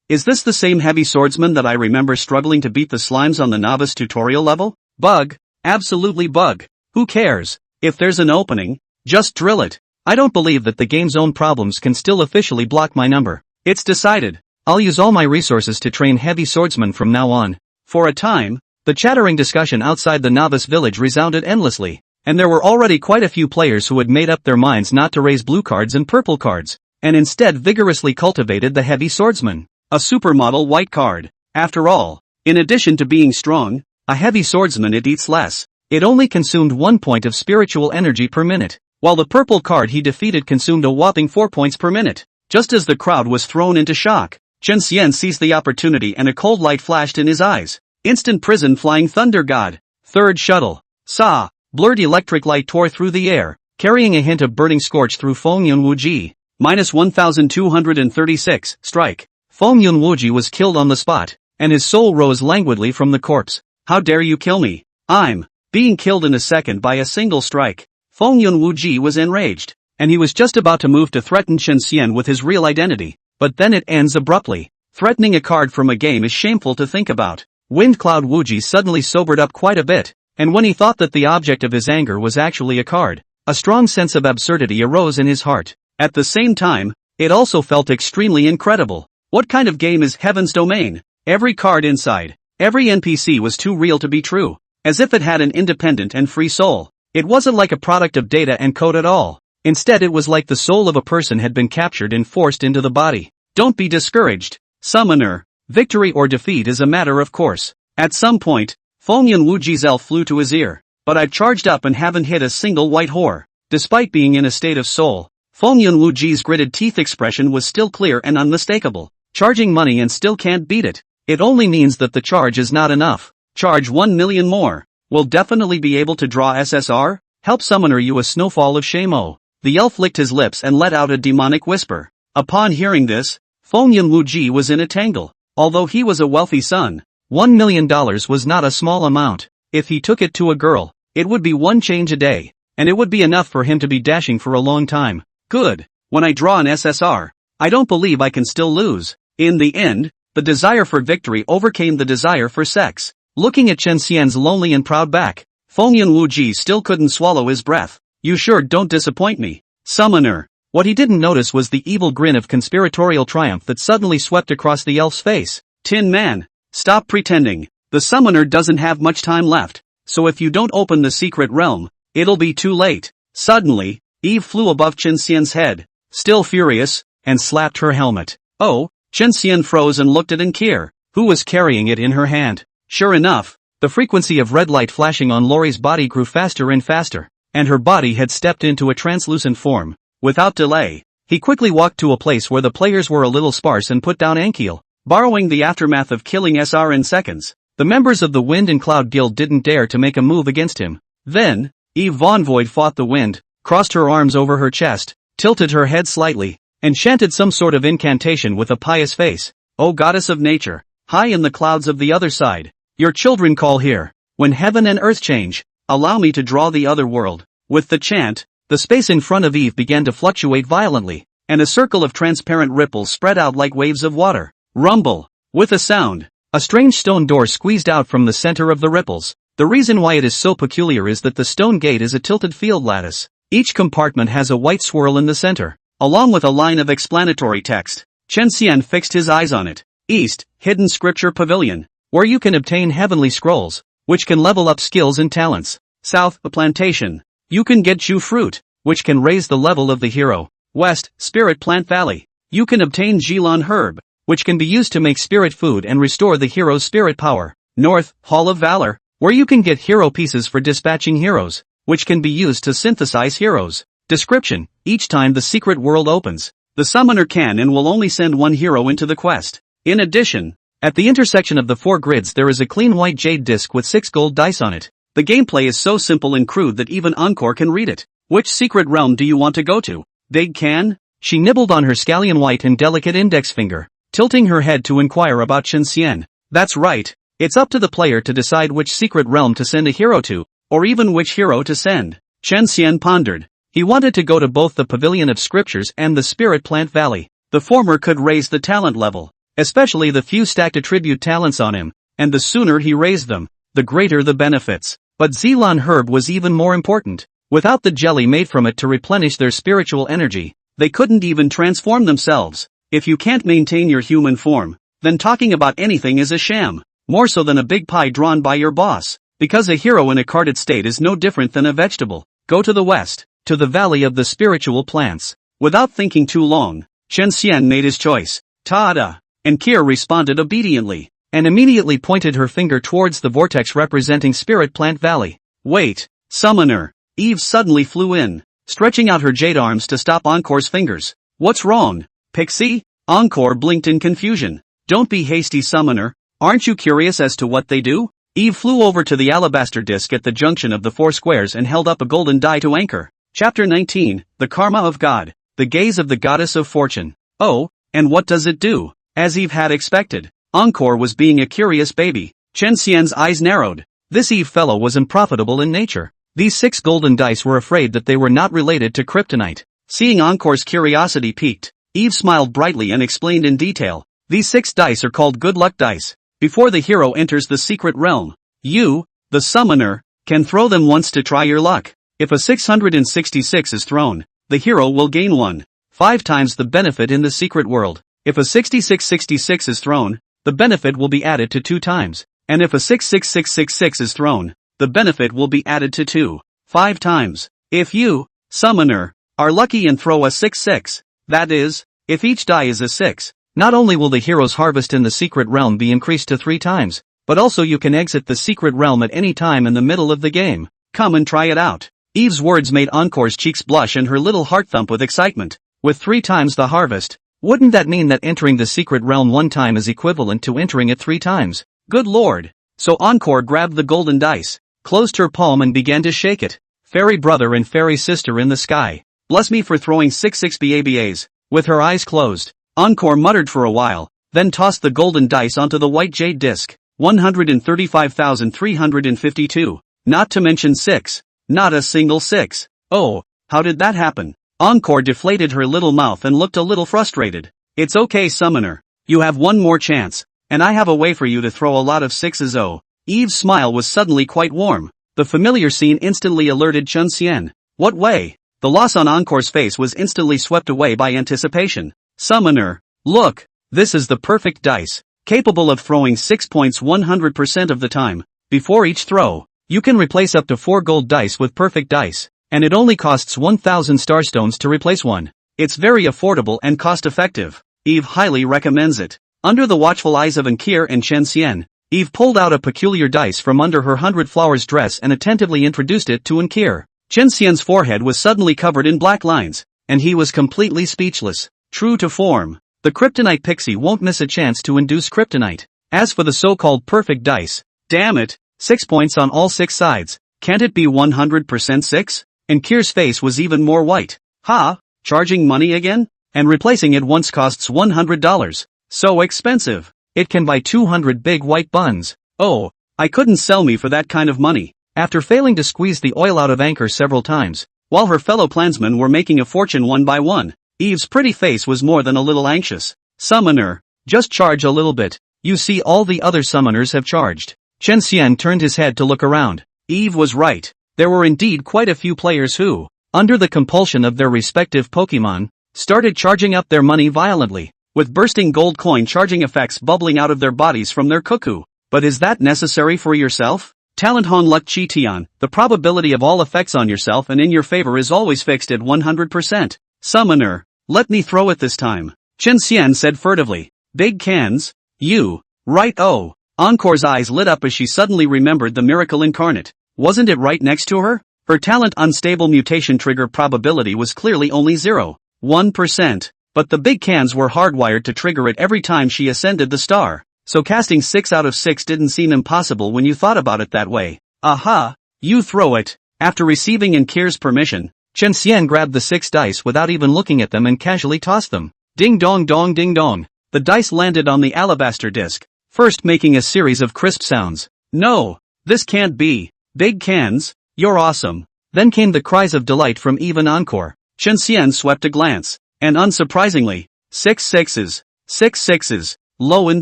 Is this the same heavy swordsman that I remember struggling to beat the slimes on the novice tutorial level? Bug. Absolutely bug. Who cares? If there's an opening, just drill it. I don't believe that the game's own problems can still officially block my number. It's decided. I'll use all my resources to train heavy swordsmen from now on. For a time, the chattering discussion outside the novice village resounded endlessly, and there were already quite a few players who had made up their minds not to raise blue cards and purple cards, and instead vigorously cultivated the heavy swordsman. A supermodel white card. After all, in addition to being strong, a heavy swordsman it eats less. It only consumed 1 point of spiritual energy per minute, while the purple card he defeated consumed a whopping 4 points per minute. Just as the crowd was thrown into shock, Chen Xian seized the opportunity and a cold light flashed in his eyes. Instant prison flying thunder god. Third shuttle. Sa. Blurred electric light tore through the air, carrying a hint of burning scorch through Fongyun Wuji. Minus 1236. Strike. Fongyun Wuji was killed on the spot, and his soul rose languidly from the corpse. How dare you kill me? I'm being killed in a second by a single strike. Fongyun Wuji was enraged, and he was just about to move to threaten Chen Xian with his real identity, but then it ends abruptly. Threatening a card from a game is shameful to think about. Wind Cloud Wuji suddenly sobered up quite a bit, and when he thought that the object of his anger was actually a card, a strong sense of absurdity arose in his heart. At the same time, it also felt extremely incredible. What kind of game is Heaven's Domain? Every card inside, every NPC was too real to be true, as if it had an independent and free soul. It wasn't like a product of data and code at all. Instead it was like the soul of a person had been captured and forced into the body. Don't be discouraged, summoner. Victory or defeat is a matter of course. At some point, Fongyun Wuji's elf flew to his ear, but I've charged up and haven't hit a single white whore. Despite being in a state of soul, Fongyun Wuji's gritted teeth expression was still clear and unmistakable. Charging money and still can't beat it. It only means that the charge is not enough. Charge 1 million more. Will definitely be able to draw SSR? Help summoner you a snowfall of shame-o. The elf licked his lips and let out a demonic whisper. Upon hearing this, Fongyun Wuji was in a tangle. Although he was a wealthy son, $1 million was not a small amount. If he took it to a girl, it would be 1 change a day, and it would be enough for him to be dashing for a long time. Good. When I draw an SSR, I don't believe I can still lose. In the end, the desire for victory overcame the desire for sex. Looking at Chen Xian's lonely and proud back, Fongyun Wuji still couldn't swallow his breath. You sure don't disappoint me, summoner. What he didn't notice was the evil grin of conspiratorial triumph that suddenly swept across the elf's face. Tin Man, stop pretending. The summoner doesn't have much time left, so if you don't open the secret realm, it'll be too late. Suddenly, Eve flew above Chen Xian's head, still furious, and slapped her helmet. Oh, Chen Xian froze and looked at Ankir, who was carrying it in her hand. Sure enough, the frequency of red light flashing on Lori's body grew faster and faster, and her body had stepped into a translucent form. Without delay, he quickly walked to a place where the players were a little sparse and put down Ankiel, borrowing the aftermath of killing SR in seconds. The members of the Wind and Cloud Guild didn't dare to make a move against him. Then, Eve Von Void fought the wind, crossed her arms over her chest, tilted her head slightly, and chanted some sort of incantation with a pious face. O goddess of nature, high in the clouds of the other side, your children call here. When heaven and earth change, allow me to draw the other world. With the chant, the space in front of Eve began to fluctuate violently, and a circle of transparent ripples spread out like waves of water. Rumble. With a sound, a strange stone door squeezed out from the center of the ripples. The reason why it is so peculiar is that the stone gate is a tilted field lattice. Each compartment has a white swirl in the center, along with a line of explanatory text. Chen Xian fixed his eyes on it. East, Hidden Scripture Pavilion, where you can obtain heavenly scrolls, which can level up skills and talents. South, a plantation, You can get Chu fruit, which can raise the level of the hero. West, Spirit Plant Valley. You can obtain Jilon herb, which can be used to make spirit food and restore the hero's spirit power. North, Hall of Valor, where you can get hero pieces for dispatching heroes, which can be used to synthesize heroes. Description: each time the secret world opens, the summoner can and will only send one hero into the quest. In addition, at the intersection of the 4 grids there is a clean white jade disc with 6 gold dice on it. The gameplay is so simple and crude that even Encore can read it. Which secret realm do you want to go to? Dig can? She nibbled on her scallion white and delicate index finger, tilting her head to inquire about Chen Xian. That's right. It's up to the player to decide which secret realm to send a hero to, or even which hero to send. Chen Xian pondered. He wanted to go to both the Pavilion of Scriptures and the Spirit Plant Valley. The former could raise the talent level, especially the few stacked attribute talents on him, and the sooner he raised them, the greater the benefits. But Zilon herb was even more important. Without the jelly made from it to replenish their spiritual energy, they couldn't even transform themselves. If you can't maintain your human form, then talking about anything is a sham. More so than a big pie drawn by your boss. Because a hero in a carded state is no different than a vegetable. Go to the west, to the Valley of the Spiritual Plants. Without thinking too long, Chen Xian made his choice. Ta-da! And Kier responded obediently, and immediately pointed her finger towards the vortex representing Spirit Plant Valley. Wait, summoner! Eve suddenly flew in, stretching out her jade arms to stop Encore's fingers. What's wrong, Pixie? Encore blinked in confusion. Don't be hasty, summoner. Aren't you curious as to what they do? Eve flew over to the alabaster disc at the junction of the 4 squares and held up a golden die to Anchor. Chapter 19, The Karma of God, the Gaze of the Goddess of Fortune. Oh, and what does it do? As Eve had expected, Encore was being a curious baby. Chen Xian's eyes narrowed. This Eve fellow was unprofitable in nature. These 6 golden dice were afraid that they were not related to kryptonite. Seeing Encore's curiosity piqued, Eve smiled brightly and explained in detail. These 6 dice are called good luck dice. Before the hero enters the secret realm, you, the summoner, can throw them once to try your luck. If a 666 is thrown, the hero will gain 5 times the benefit in the secret world. If a 6666 is thrown, the benefit will be added to 2 times. And if a 66666 is thrown, the benefit will be added to 5 times. If you, summoner, are lucky and throw a 6-6, that is, if each die is a 6, not only will the hero's harvest in the secret realm be increased to 3 times, but also you can exit the secret realm at any time in the middle of the game. Come and try it out. Eve's words made Encore's cheeks blush and her little heart thump with excitement. With 3 times the harvest, wouldn't that mean that entering the secret realm 1 time is equivalent to entering it 3 times? Good lord! So Encore grabbed the golden dice, closed her palm and began to shake it. Fairy brother and fairy sister in the sky, bless me for throwing 6 BABAs. With her eyes closed, Encore muttered for a while, then tossed the golden dice onto the white jade disc. 135,352. Not to mention 6. Not a single 6. Oh, how did that happen? Encore deflated her little mouth and looked a little frustrated. It's okay, summoner. You have one more chance, and I have a way for you to throw a lot of 6s. Oh. Eve's smile was suddenly quite warm. The familiar scene instantly alerted Chen Xian. What way? The loss on Encore's face was instantly swept away by anticipation. Summoner, look, this is the perfect dice, capable of throwing 6 points 100% of the time. Before each throw, you can replace up to 4 gold dice with perfect dice, and it only costs 1,000 starstones to replace one. It's very affordable and cost-effective. Eve highly recommends it. Under the watchful eyes of Ankir and Chen Xian, Eve pulled out a peculiar dice from under her 100 flowers dress and attentively introduced it to Ankir. Chen Xian's forehead was suddenly covered in black lines, and he was completely speechless. True to form, the kryptonite pixie won't miss a chance to induce kryptonite. As for the so-called perfect dice, damn it, 6 points on all 6 sides, can't it be 100% 6? And Kier's face was even more white. Ha, charging money again? And replacing it once costs $100. So expensive. It can buy 200 big white buns. Oh, I couldn't sell me for that kind of money. After failing to squeeze the oil out of Anchor several times, while her fellow clansmen were making a fortune one by one, Eve's pretty face was more than a little anxious. Summoner, just charge a little bit. You see, all the other summoners have charged. Chen Xian turned his head to look around. Eve was right. There were indeed quite a few players who, under the compulsion of their respective Pokemon, started charging up their money violently, with bursting gold coin charging effects bubbling out of their bodies from their cuckoo. But is that necessary for yourself? Talent Hong Luk Chi Tian, the probability of all effects on yourself and in your favor is always fixed at 100%. Summoner, let me throw it this time. Chen Xian said furtively. Big cans? You. Right. Oh. Encore's eyes lit up as she suddenly remembered the miracle incarnate. Wasn't it right next to her? Her talent unstable mutation trigger probability was clearly only 0.1%. But the big cans were hardwired to trigger it every time she ascended the star. So casting 6 out of 6 didn't seem impossible when you thought about it that way. Aha! You throw it. After receiving Enkir's permission, Chen Xian grabbed the 6 dice without even looking at them and casually tossed them. Ding dong dong ding dong. The dice landed on the alabaster disc, first making a series of crisp sounds. No! This can't be. Big cans, you're awesome. Then came the cries of delight from even Encore. Chen Xian swept a glance, and unsurprisingly, 6 sixes. 6 sixes. Lo and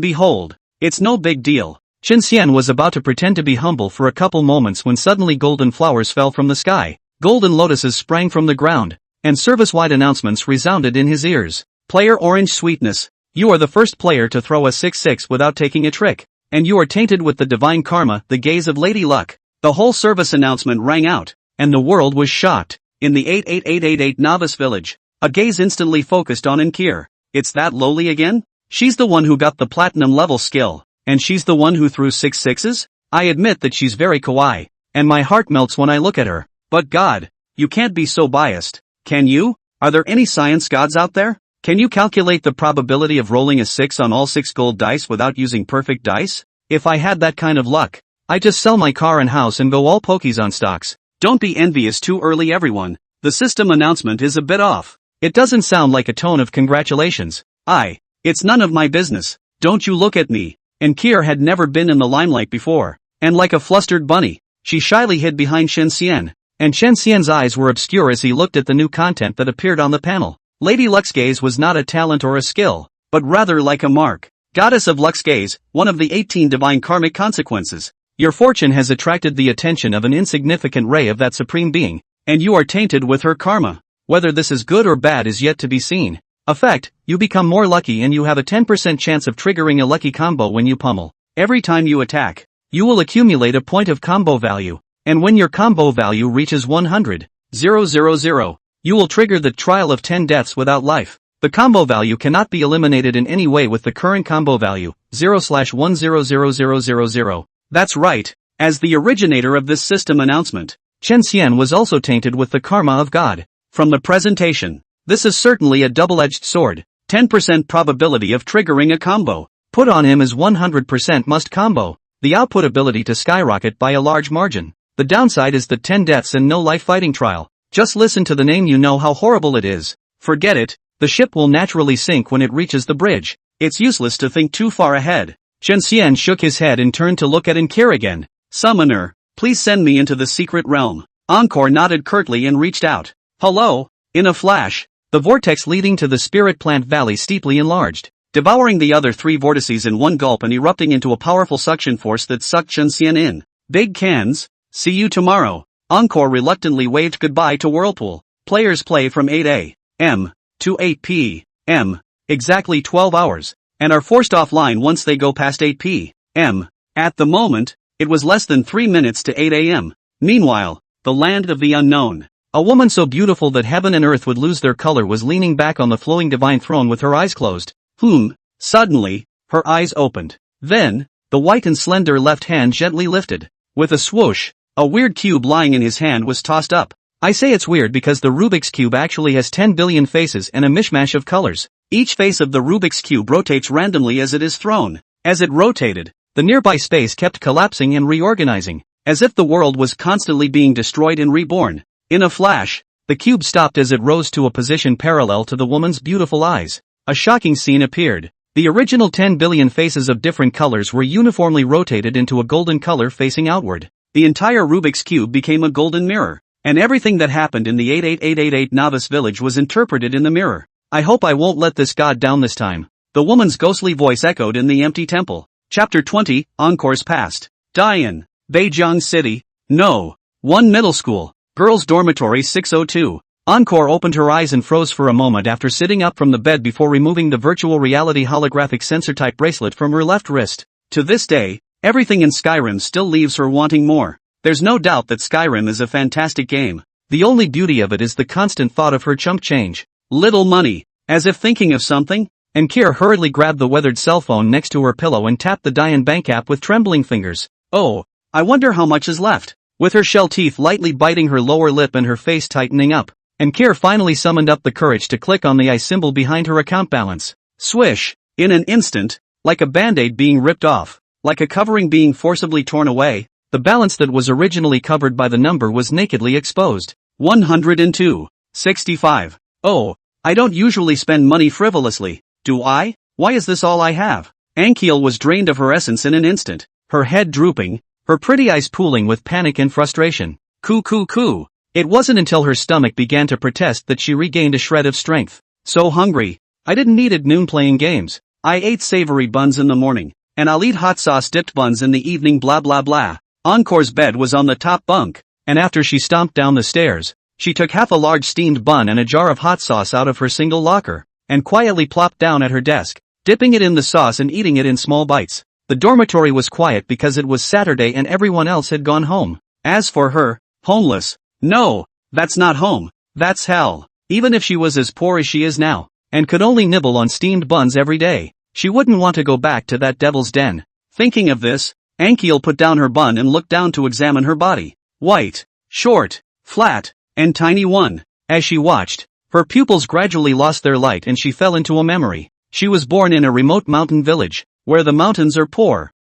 behold, it's no big deal. Chen Xian was about to pretend to be humble for a couple moments when suddenly golden flowers fell from the sky, golden lotuses sprang from the ground, and service-wide announcements resounded in his ears. Player Orange Sweetness, you are the first player to throw a 6-6 without taking a trick, and you are tainted with the divine karma, the gaze of Lady Luck. The whole service announcement rang out, and the world was shocked. In the 88888 novice village, a gaze instantly focused on Enkir. It's that loli again? She's the one who got the platinum level skill, and she's the one who threw 6 sixes? I admit that she's very kawaii, and my heart melts when I look at her. But God, you can't be so biased, can you? Are there any science gods out there? Can you calculate the probability of rolling a 6 on all 6 gold dice without using perfect dice? If I had that kind of luck, I'd just sell my car and house and go all pokies on stocks. Don't be envious too early everyone. The system announcement is a bit off. It doesn't sound like a tone of congratulations. It's none of my business. Don't you look at me. Enkir had never been in the limelight before, and like a flustered bunny, she shyly hid behind Chen Xian, and Chen Xian's eyes were obscure as he looked at the new content that appeared on the panel. Lady Luck's gaze was not a talent or a skill, but rather like a mark. Goddess of Luck's gaze, one of the 18 divine karmic consequences. Your fortune has attracted the attention of an insignificant ray of that supreme being, and you are tainted with her karma. Whether this is good or bad is yet to be seen. Effect, you become more lucky and you have a 10% chance of triggering a lucky combo when you pummel. Every time you attack, you will accumulate a point of combo value, and when your combo value reaches 100,000, you will trigger the trial of 10 deaths without life. The combo value cannot be eliminated in any way with the current combo value, 0/1000000. That's right, as the originator of this system announcement, Chen Xian was also tainted with the karma of God. From the presentation, this is certainly a double-edged sword. 10% probability of triggering a combo. Put on him is 100% must combo. The output ability to skyrocket by a large margin. The downside is the 10 deaths and no life fighting trial. Just listen to the name, you know how horrible it is. Forget it, the ship will naturally sink when it reaches the bridge. It's useless to think too far ahead. Chen Xian shook his head and turned to look at Enkir again. Summoner, please send me into the secret realm. Encore nodded curtly and reached out. Hello? In a flash, the vortex leading to the Spirit Plant Valley steeply enlarged, devouring the other 3 vortices in one gulp and erupting into a powerful suction force that sucked Chen Xian in. Big cans, see you tomorrow. Encore reluctantly waved goodbye to Whirlpool. Players play from 8 a.m. to 8 p.m. exactly 12 hours, and are forced offline once they go past 8 p.m. At the moment, it was less than 3 minutes to 8 a.m. Meanwhile, the land of the unknown. A woman so beautiful that heaven and earth would lose their color was leaning back on the flowing divine throne with her eyes closed. Suddenly, her eyes opened. Then, the white and slender left hand gently lifted. With a swoosh, a weird cube lying in his hand was tossed up. I say it's weird because the Rubik's Cube actually has 10 billion faces and a mishmash of colors. Each face of the Rubik's Cube rotates randomly as it is thrown. As it rotated, the nearby space kept collapsing and reorganizing, as if the world was constantly being destroyed and reborn. In a flash, the cube stopped as it rose to a position parallel to the woman's beautiful eyes. A shocking scene appeared. The original 10 billion faces of different colors were uniformly rotated into a golden color facing outward. The entire Rubik's Cube became a golden mirror, and everything that happened in the 88888 novice village was interpreted in the mirror. I hope I won't let this god down this time. The woman's ghostly voice echoed in the empty temple. Chapter 20, Encore's Past. Dian, Beijiang City. No. 1 Middle School. Girls' Dormitory 602. Encore opened her eyes and froze for a moment after sitting up from the bed before removing the virtual reality holographic sensor-type bracelet from her left wrist. To this day, Everything in Skyrim still leaves her wanting more. There's no doubt that Skyrim is a fantastic game. The only beauty of it is the constant thought of her chump change. Little money. As if thinking of something, Ankir hurriedly grabbed the weathered cell phone next to her pillow and tapped the Dian bank app with trembling fingers. Oh, I wonder how much is left. With her shell teeth lightly biting her lower lip and her face tightening up, Ankir finally summoned up the courage to click on the I symbol behind her account balance. Swish! In an instant, like a band-aid being ripped off, like a covering being forcibly torn away, the balance that was originally covered by the number was nakedly exposed. 102.65. Oh, I don't usually spend money frivolously, do I? Why is this all I have? Ankiel was drained of her essence in an instant, her head drooping, her pretty eyes pooling with panic and frustration. Coo. It wasn't until her stomach began to protest that she regained a shred of strength. So hungry. I didn't need at noon playing games. I ate savory buns in the morning, and I'll eat hot sauce dipped buns in the evening blah blah blah. Encore's bed was on the top bunk, and after she stomped down the stairs, she took half a large steamed bun and a jar of hot sauce out of her single locker, and quietly plopped down at her desk, dipping it in the sauce and eating it in small bites. The dormitory was quiet because it was Saturday and everyone else had gone home. As for her, homeless. No, that's not home, that's hell. Even if she was as poor as she is now, and could only nibble on steamed buns every day, she wouldn't want to go back to that devil's den. Thinking of this, Ankiel put down her bun and looked down to examine her body. White, short, flat, and tiny one. As she watched, her pupils gradually lost their light and she fell into a memory. She was born in a remote mountain village, where the mountains are poor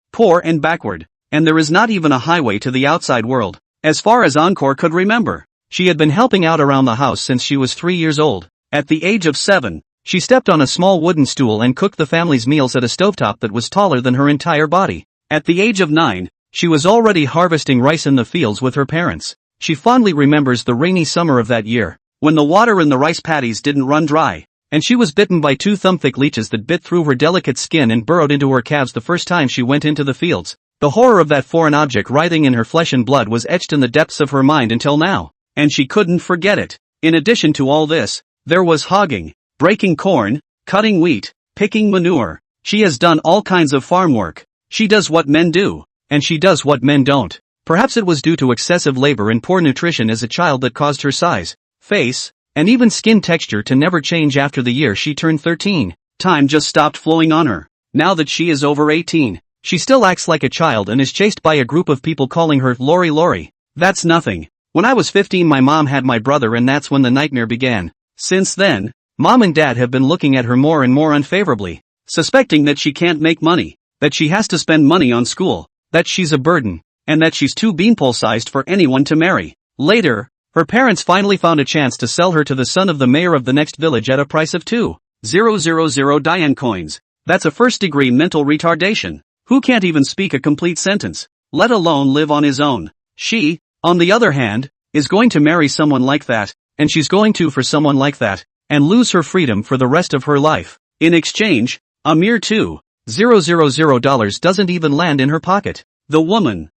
and backward, and there is not even a highway to the outside world. As far as Encore could remember, she had been helping out around the house since she was 3 years old. At the age of 7, she stepped on a small wooden stool and cooked the family's meals at a stovetop that was taller than her entire body. At the age of 9, she was already harvesting rice in the fields with her parents. She fondly remembers the rainy summer of that year, when the water in the rice paddies didn't run dry, and she was bitten by 2 thumb-thick leeches that bit through her delicate skin and burrowed into her calves the first time she went into the fields. The horror of that foreign object writhing in her flesh and blood was etched in the depths of her mind until now, and she couldn't forget it. In addition to all this, there was hogging, breaking corn, cutting wheat, picking manure. She has done all kinds of farm work. She does what men do, and she does what men don't. Perhaps it was due to excessive labor and poor nutrition as a child that caused her size, face, and even skin texture to never change after the year she turned 13. Time just stopped flowing on her. Now that she is over 18, she still acts like a child and is chased by a group of people calling her Lori. That's nothing. When I was 15 my mom had my brother and that's when the nightmare began. Since then, Mom and Dad have been looking at her more and more unfavorably, suspecting that she can't make money, that she has to spend money on school, that she's a burden, and that she's too beanpole-sized for anyone to marry. Later, her parents finally found a chance to sell her to the son of the mayor of the next village at a price of 2,000 Dian coins. That's a first-degree mental retardation. Who can't even speak a complete sentence, let alone live on his own? She, on the other hand, is going to marry someone like that, and she's going to for someone like that, and lose her freedom for the rest of her life. In exchange, a mere $2,000 doesn't even land in her pocket. The woman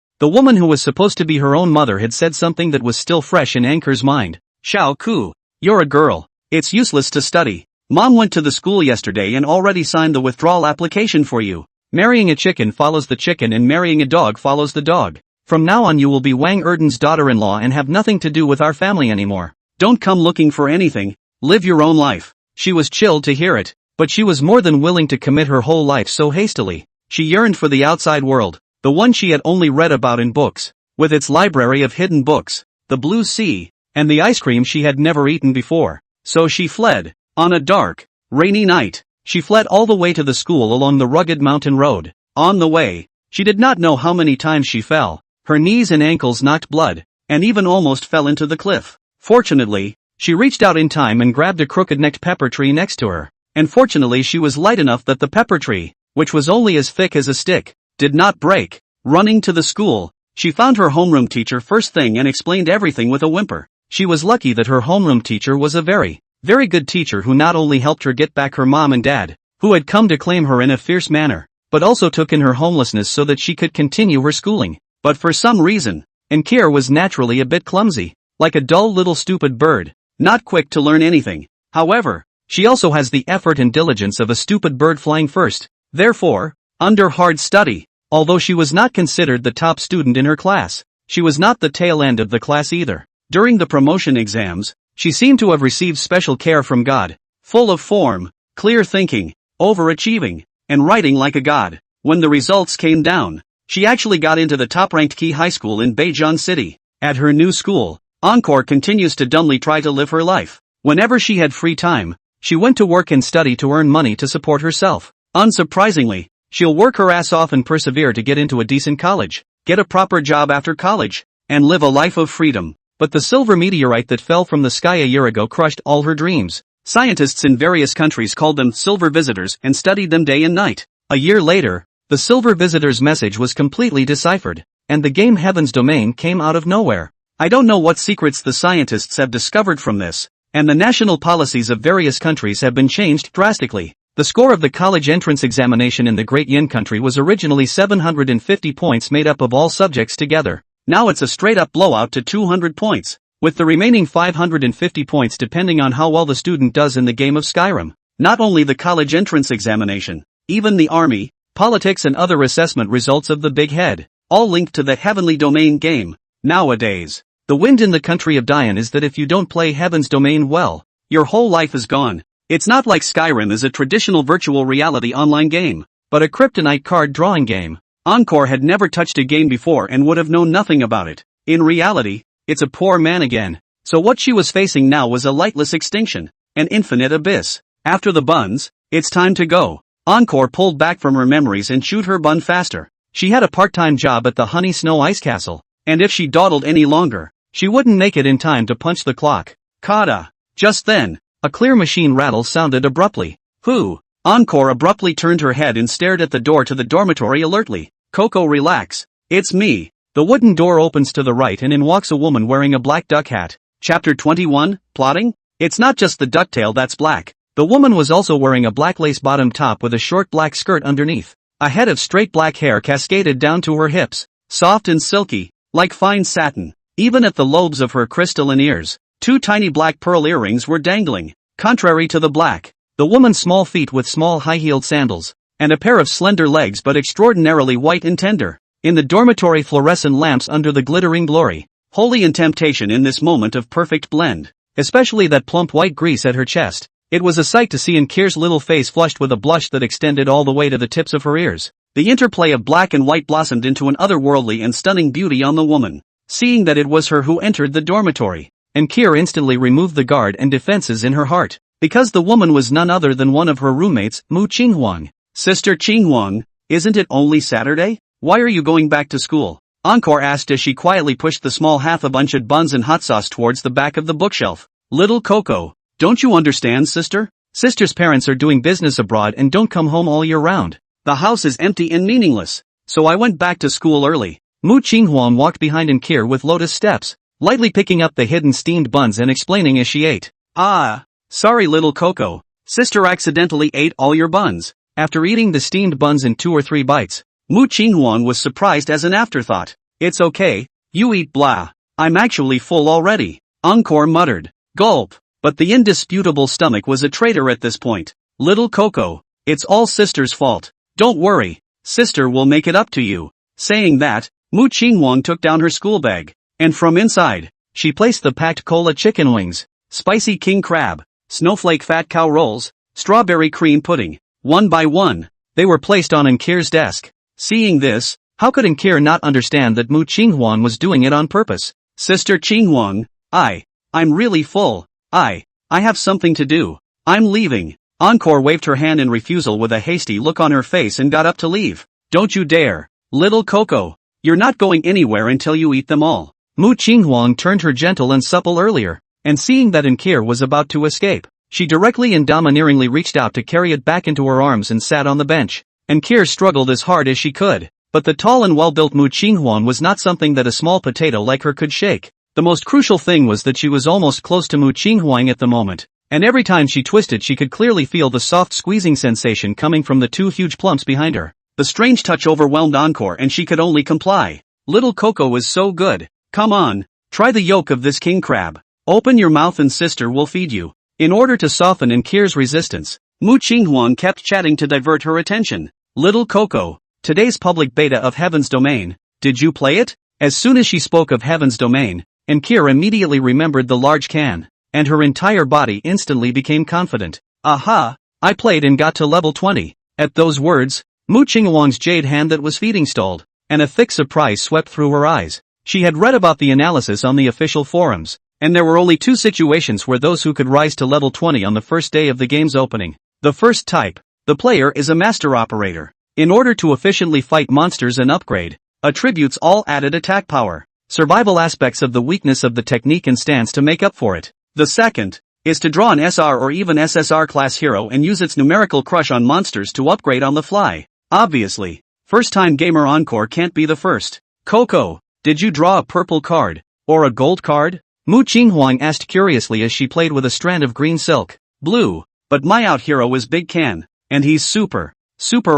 who was supposed to be her own mother had said something that was still fresh in Anchor's mind. Xiao Ku, you're a girl. It's useless to study. Mom went to the school yesterday and already signed the withdrawal application for you. Marrying a chicken follows the chicken and marrying a dog follows the dog. From now on you will be Wang Erden's daughter-in-law and have nothing to do with our family anymore. Don't come looking for anything, live your own life. She was chilled to hear it, but she was more than willing to commit her whole life so hastily. She yearned for the outside world, the one she had only read about in books, with its library of hidden books, the blue sea, and the ice cream she had never eaten before. So she fled. On a dark, rainy night, she fled all the way to the school along the rugged mountain road. On the way, she did not know how many times she fell. Her knees and ankles knocked blood, and even almost fell into the cliff. Fortunately, she reached out in time and grabbed a crooked-necked pepper tree next to her. And fortunately she was light enough that the pepper tree, which was only as thick as a stick, did not break. Running to the school, she found her homeroom teacher first thing and explained everything with a whimper. She was lucky that her homeroom teacher was a very good teacher who not only helped her get back her mom and dad, who had come to claim her in a fierce manner, but also took in her homelessness so that she could continue her schooling. But for some reason, Ankir was naturally a bit clumsy, like a dull little stupid bird, not quick to learn anything. However, she also has the effort and diligence of a stupid bird flying first. Therefore, under hard study, Although she was not considered the top student in her class, she was not the tail end of the class either. During the promotion exams, she seemed to have received special care from God, full of form, clear thinking, overachieving, and writing like a god. When the results came down, she actually got into the top-ranked Key High School in Beijing City. At her new school, Encore continues to dumbly try to live her life. Whenever she had free time, she went to work and study to earn money to support herself. Unsurprisingly, she'll work her ass off and persevere to get into a decent college, get a proper job after college, and live a life of freedom. But the silver meteorite that fell from the sky a year ago crushed all her dreams. Scientists in various countries called them silver visitors and studied them day and night. A year later, the silver visitor's message was completely deciphered, and the game Heaven's Domain came out of nowhere. I don't know what secrets the scientists have discovered from this, and the national policies of various countries have been changed drastically. The score of the college entrance examination in the Great Yin country was originally 750 points made up of all subjects together. Now it's a straight-up blowout to 200 points, with the remaining 550 points depending on how well the student does in the game of Skyrim. Not only the college entrance examination, even the army, politics and other assessment results of the Big Head, all linked to the Heavenly Domain game. Nowadays, the wind in the country of Dian is that if you don't play Heaven's Domain well, your whole life is gone. It's not like Skyrim is a traditional virtual reality online game, but a kryptonite card drawing game. Encore had never touched a game before and would have known nothing about it. In reality, it's a poor man again. So what she was facing now was a lightless extinction, an infinite abyss. After the buns, it's time to go. Encore pulled back from her memories and chewed her bun faster. She had a part-time job at the Honey Snow Ice Castle, and if she dawdled any longer, she wouldn't make it in time to punch the clock. Kada. Just then, a clear machine rattle sounded abruptly. Who? Encore abruptly turned her head and stared at the door to the dormitory alertly. Coco, relax. It's me. The wooden door opens to the right and in walks a woman wearing a black duck hat. Chapter 21, Plotting? It's not just the ducktail that's black. The woman was also wearing a black lace bottom top with a short black skirt underneath. A head of straight black hair cascaded down to her hips, soft and silky, like fine satin. Even at the lobes of her crystalline ears, two tiny black pearl earrings were dangling. Contrary to the black, the woman's small feet with small high-heeled sandals, and a pair of slender legs but extraordinarily white and tender. In the dormitory fluorescent lamps under the glittering glory, holy in temptation in this moment of perfect blend, especially that plump white grease at her chest. It was a sight to see in Kier's little face flushed with a blush that extended all the way to the tips of her ears. The interplay of black and white blossomed into an otherworldly and stunning beauty on the woman. Seeing that it was her who entered the dormitory, and Kier instantly removed the guard and defenses in her heart, because the woman was none other than one of her roommates, Mu Qinghuang. Sister Qinghuang, isn't it only Saturday? Why are you going back to school? Encore asked as she quietly pushed the small half-a-bunch buns and hot sauce towards the back of the bookshelf. Little Coco, don't you understand, sister? Sister's parents are doing business abroad and don't come home all year round. The house is empty and meaningless, so I went back to school early. Mu Qinghuang walked behind Kier with lotus steps, lightly picking up the hidden steamed buns and explaining as she ate. Ah, sorry little Coco, sister accidentally ate all your buns. After eating the steamed buns in 2 or 3 bites, Mu Qinghuang was surprised as an afterthought. It's okay, you eat blah. I'm actually full already. Encore muttered. Gulp. But the indisputable stomach was a traitor at this point. Little Coco, it's all sister's fault. Don't worry, sister will make it up to you. Saying that, Mu Qinghuang took down her school bag, and from inside, she placed the packed cola chicken wings, spicy king crab, snowflake fat cow rolls, strawberry cream pudding. One by one, they were placed on Nkir's desk. Seeing this, how could Nkir not understand that Mu Qinghuang was doing it on purpose? Sister Qinghuang, I'm really full. I have something to do. I'm leaving. Encore waved her hand in refusal with a hasty look on her face and got up to leave. Don't you dare. Little Coco, you're not going anywhere until you eat them all. Mu Qinghuang turned her gentle and supple earlier, and seeing that Nkir was about to escape, she directly and domineeringly reached out to carry it back into her arms and sat on the bench. Nkir struggled as hard as she could, but the tall and well-built Mu Qinghuang was not something that a small potato like her could shake. The most crucial thing was that she was almost close to Mu Qinghuang at the moment, and every time she twisted she could clearly feel the soft squeezing sensation coming from the 2 huge plumps behind her. The strange touch overwhelmed Encore and she could only comply. Little Coco was so good. Come on, try the yolk of this king crab. Open your mouth and sister will feed you. In order to soften Nkir's resistance, Mu Qinghuang kept chatting to divert her attention. Little Coco, today's public beta of Heaven's Domain. Did you play it? As soon as she spoke of Heaven's Domain, Ankir immediately remembered the large can, and her entire body instantly became confident. Aha! I played and got to level 20. At those words, Mu Qinghuang's jade hand that was feeding stalled, and a thick surprise swept through her eyes. She had read about the analysis on the official forums, and there were only 2 situations where those who could rise to level 20 on the first day of the game's opening. The first type, the player is a master operator. In order to efficiently fight monsters and upgrade, attributes all added attack power, survival aspects of the weakness of the technique and stance to make up for it. The second, is to draw an SR or even SSR class hero and use its numerical crush on monsters to upgrade on the fly. Obviously, first-time gamer Encore can't be the first. Coco, did you draw a purple card, or a gold card? Mu Qinghuang asked curiously as she played with a strand of green silk. Blue, but my out hero is Big Can, and he's super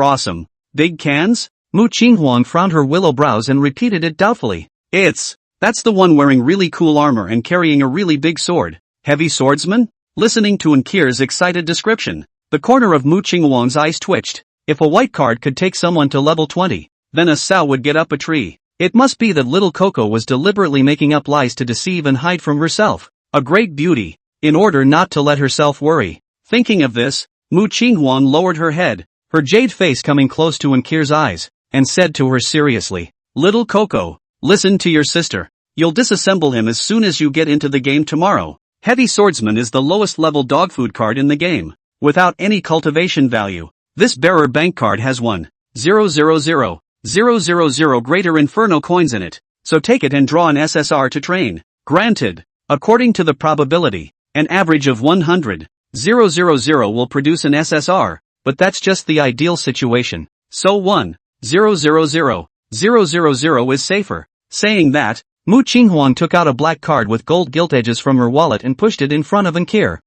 awesome. Big Cans? Mu Qinghuang frowned her willow brows and repeated it doubtfully. That's the one wearing really cool armor and carrying a really big sword. Heavy swordsman? Listening to Ankir's excited description, the corner of Mu Qinghuang's eyes twitched. If a white card could take someone to level 20, then a sow would get up a tree. It must be that little Coco was deliberately making up lies to deceive and hide from herself. A great beauty, in order not to let herself worry. Thinking of this, Mu Qinghuang lowered her head, her jade face coming close to Ankir's eyes, and said to her seriously, "Little Coco, listen to your sister. You'll disassemble him as soon as you get into the game tomorrow. Heavy Swordsman is the lowest level dog food card in the game, without any cultivation value. This bearer bank card has 1,000,000 greater Inferno coins in it, so take it and draw an SSR to train. Granted, according to the probability, an average of 100,000 will produce an SSR, but that's just the ideal situation, so 1,000,000 is safer." Saying that, Mu Qinghuang took out a black card with gold gilt edges from her wallet and pushed it in front of Ankir.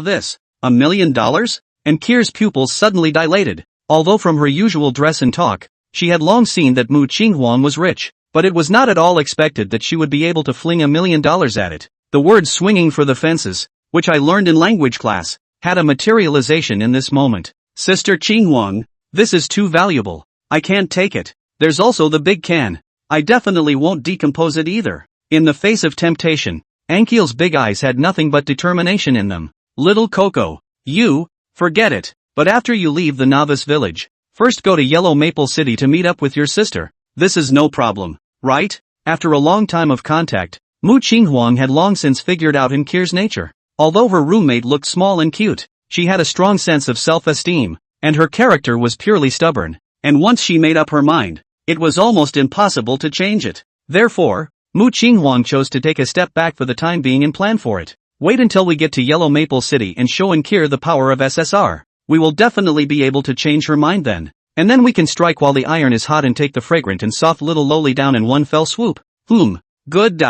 This, $1 million? Ankir's pupils suddenly dilated. Although from her usual dress and talk, she had long seen that Mu Qinghuang was rich, but it was not at all expected that she would be able to fling $1 million at it. The word swinging for the fences, which I learned in language class, had a materialization in this moment. Sister Qinghuang, this is too valuable. I can't take it. There's also the big can. I definitely won't decompose it either. In the face of temptation, Ankil's big eyes had nothing but determination in them. Little Coco, forget it. But after you leave the novice village, first go to Yellow Maple City to meet up with your sister. This is no problem, right? After a long time of contact, Mu Qinghuang had long since figured out Ankir's nature. Although her roommate looked small and cute, she had a strong sense of self-esteem, and her character was purely stubborn. And once she made up her mind, it was almost impossible to change it. Therefore, Mu Qinghuang chose to take a step back for the time being and plan for it. Wait until we get to Yellow Maple City and show Ankir the power of SSR. We will definitely be able to change her mind then. And then we can strike while the iron is hot and take the fragrant and soft little loli down in one fell swoop. Good.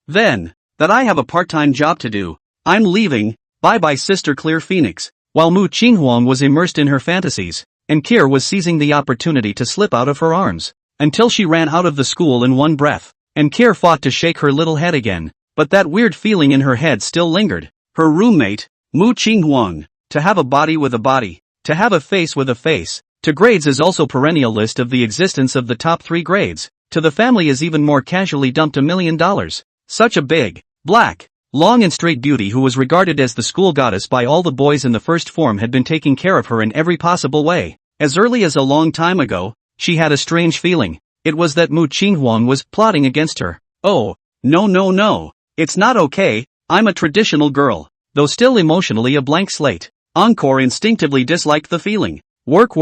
Then, that I have a part-time job to do. I'm leaving. Bye-bye Sister Clear Phoenix. While Mu Qinghuang was immersed in her fantasies, Ankir was seizing the opportunity to slip out of her arms, until she ran out of the school in one breath. Ankir fought to shake her little head again, but that weird feeling in her head still lingered. Her roommate, Mu Qinghuang, to have a body with a body, to have a face with a face, to grades is also perennial list of the existence of the top 3 grades, to the family is even more casually dumped $1 million. Such a big, black, long and straight beauty who was regarded as the school goddess by all the boys in the first form had been taking care of her in every possible way. As early as a long time ago, she had a strange feeling. It was that Mu Qinghuang was plotting against her. Oh, no. It's not okay, I'm a traditional girl. Though still emotionally a blank slate, Encore instinctively disliked the feeling. Work.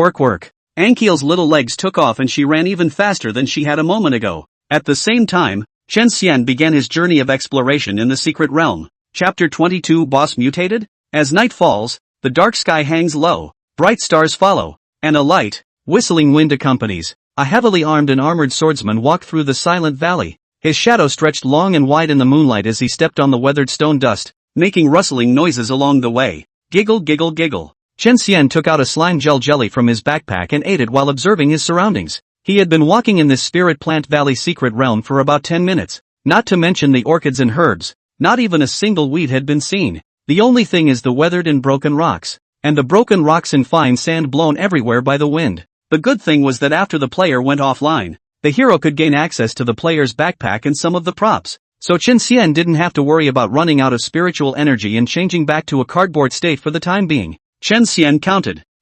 Ankil's little legs took off and she ran even faster than she had a moment ago. At the same time, Chen Xian began his journey of exploration in the secret realm. Chapter 22 Boss Mutated? As night falls, the dark sky hangs low, bright stars follow, and a light, whistling wind accompanies. A heavily armed and armored swordsman walked through the silent valley. His shadow stretched long and wide in the moonlight as he stepped on the weathered stone dust, making rustling noises along the way. Giggle. Chen Xian took out a slime gel jelly from his backpack and ate it while observing his surroundings. He had been walking in this Spirit Plant Valley secret realm for about 10 minutes, not to mention the orchids and herbs. Not even a single weed had been seen. The only thing is the weathered and broken rocks, and the broken rocks and fine sand blown everywhere by the wind. The good thing was that after the player went offline, the hero could gain access to the player's backpack and some of the props. So Chen Xian didn't have to worry about running out of spiritual energy and changing back to a cardboard state for the time being. Chen Xian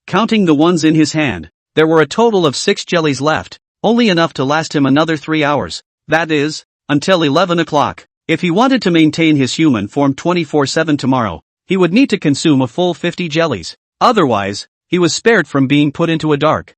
counting the ones in his hand. There were a total of 6 jellies left, only enough to last him another 3 hours. That is, until 11 o'clock. If he wanted to maintain his human form 24/7 tomorrow, he would need to consume a full 50 jellies. Otherwise, he was spared from being put into a dark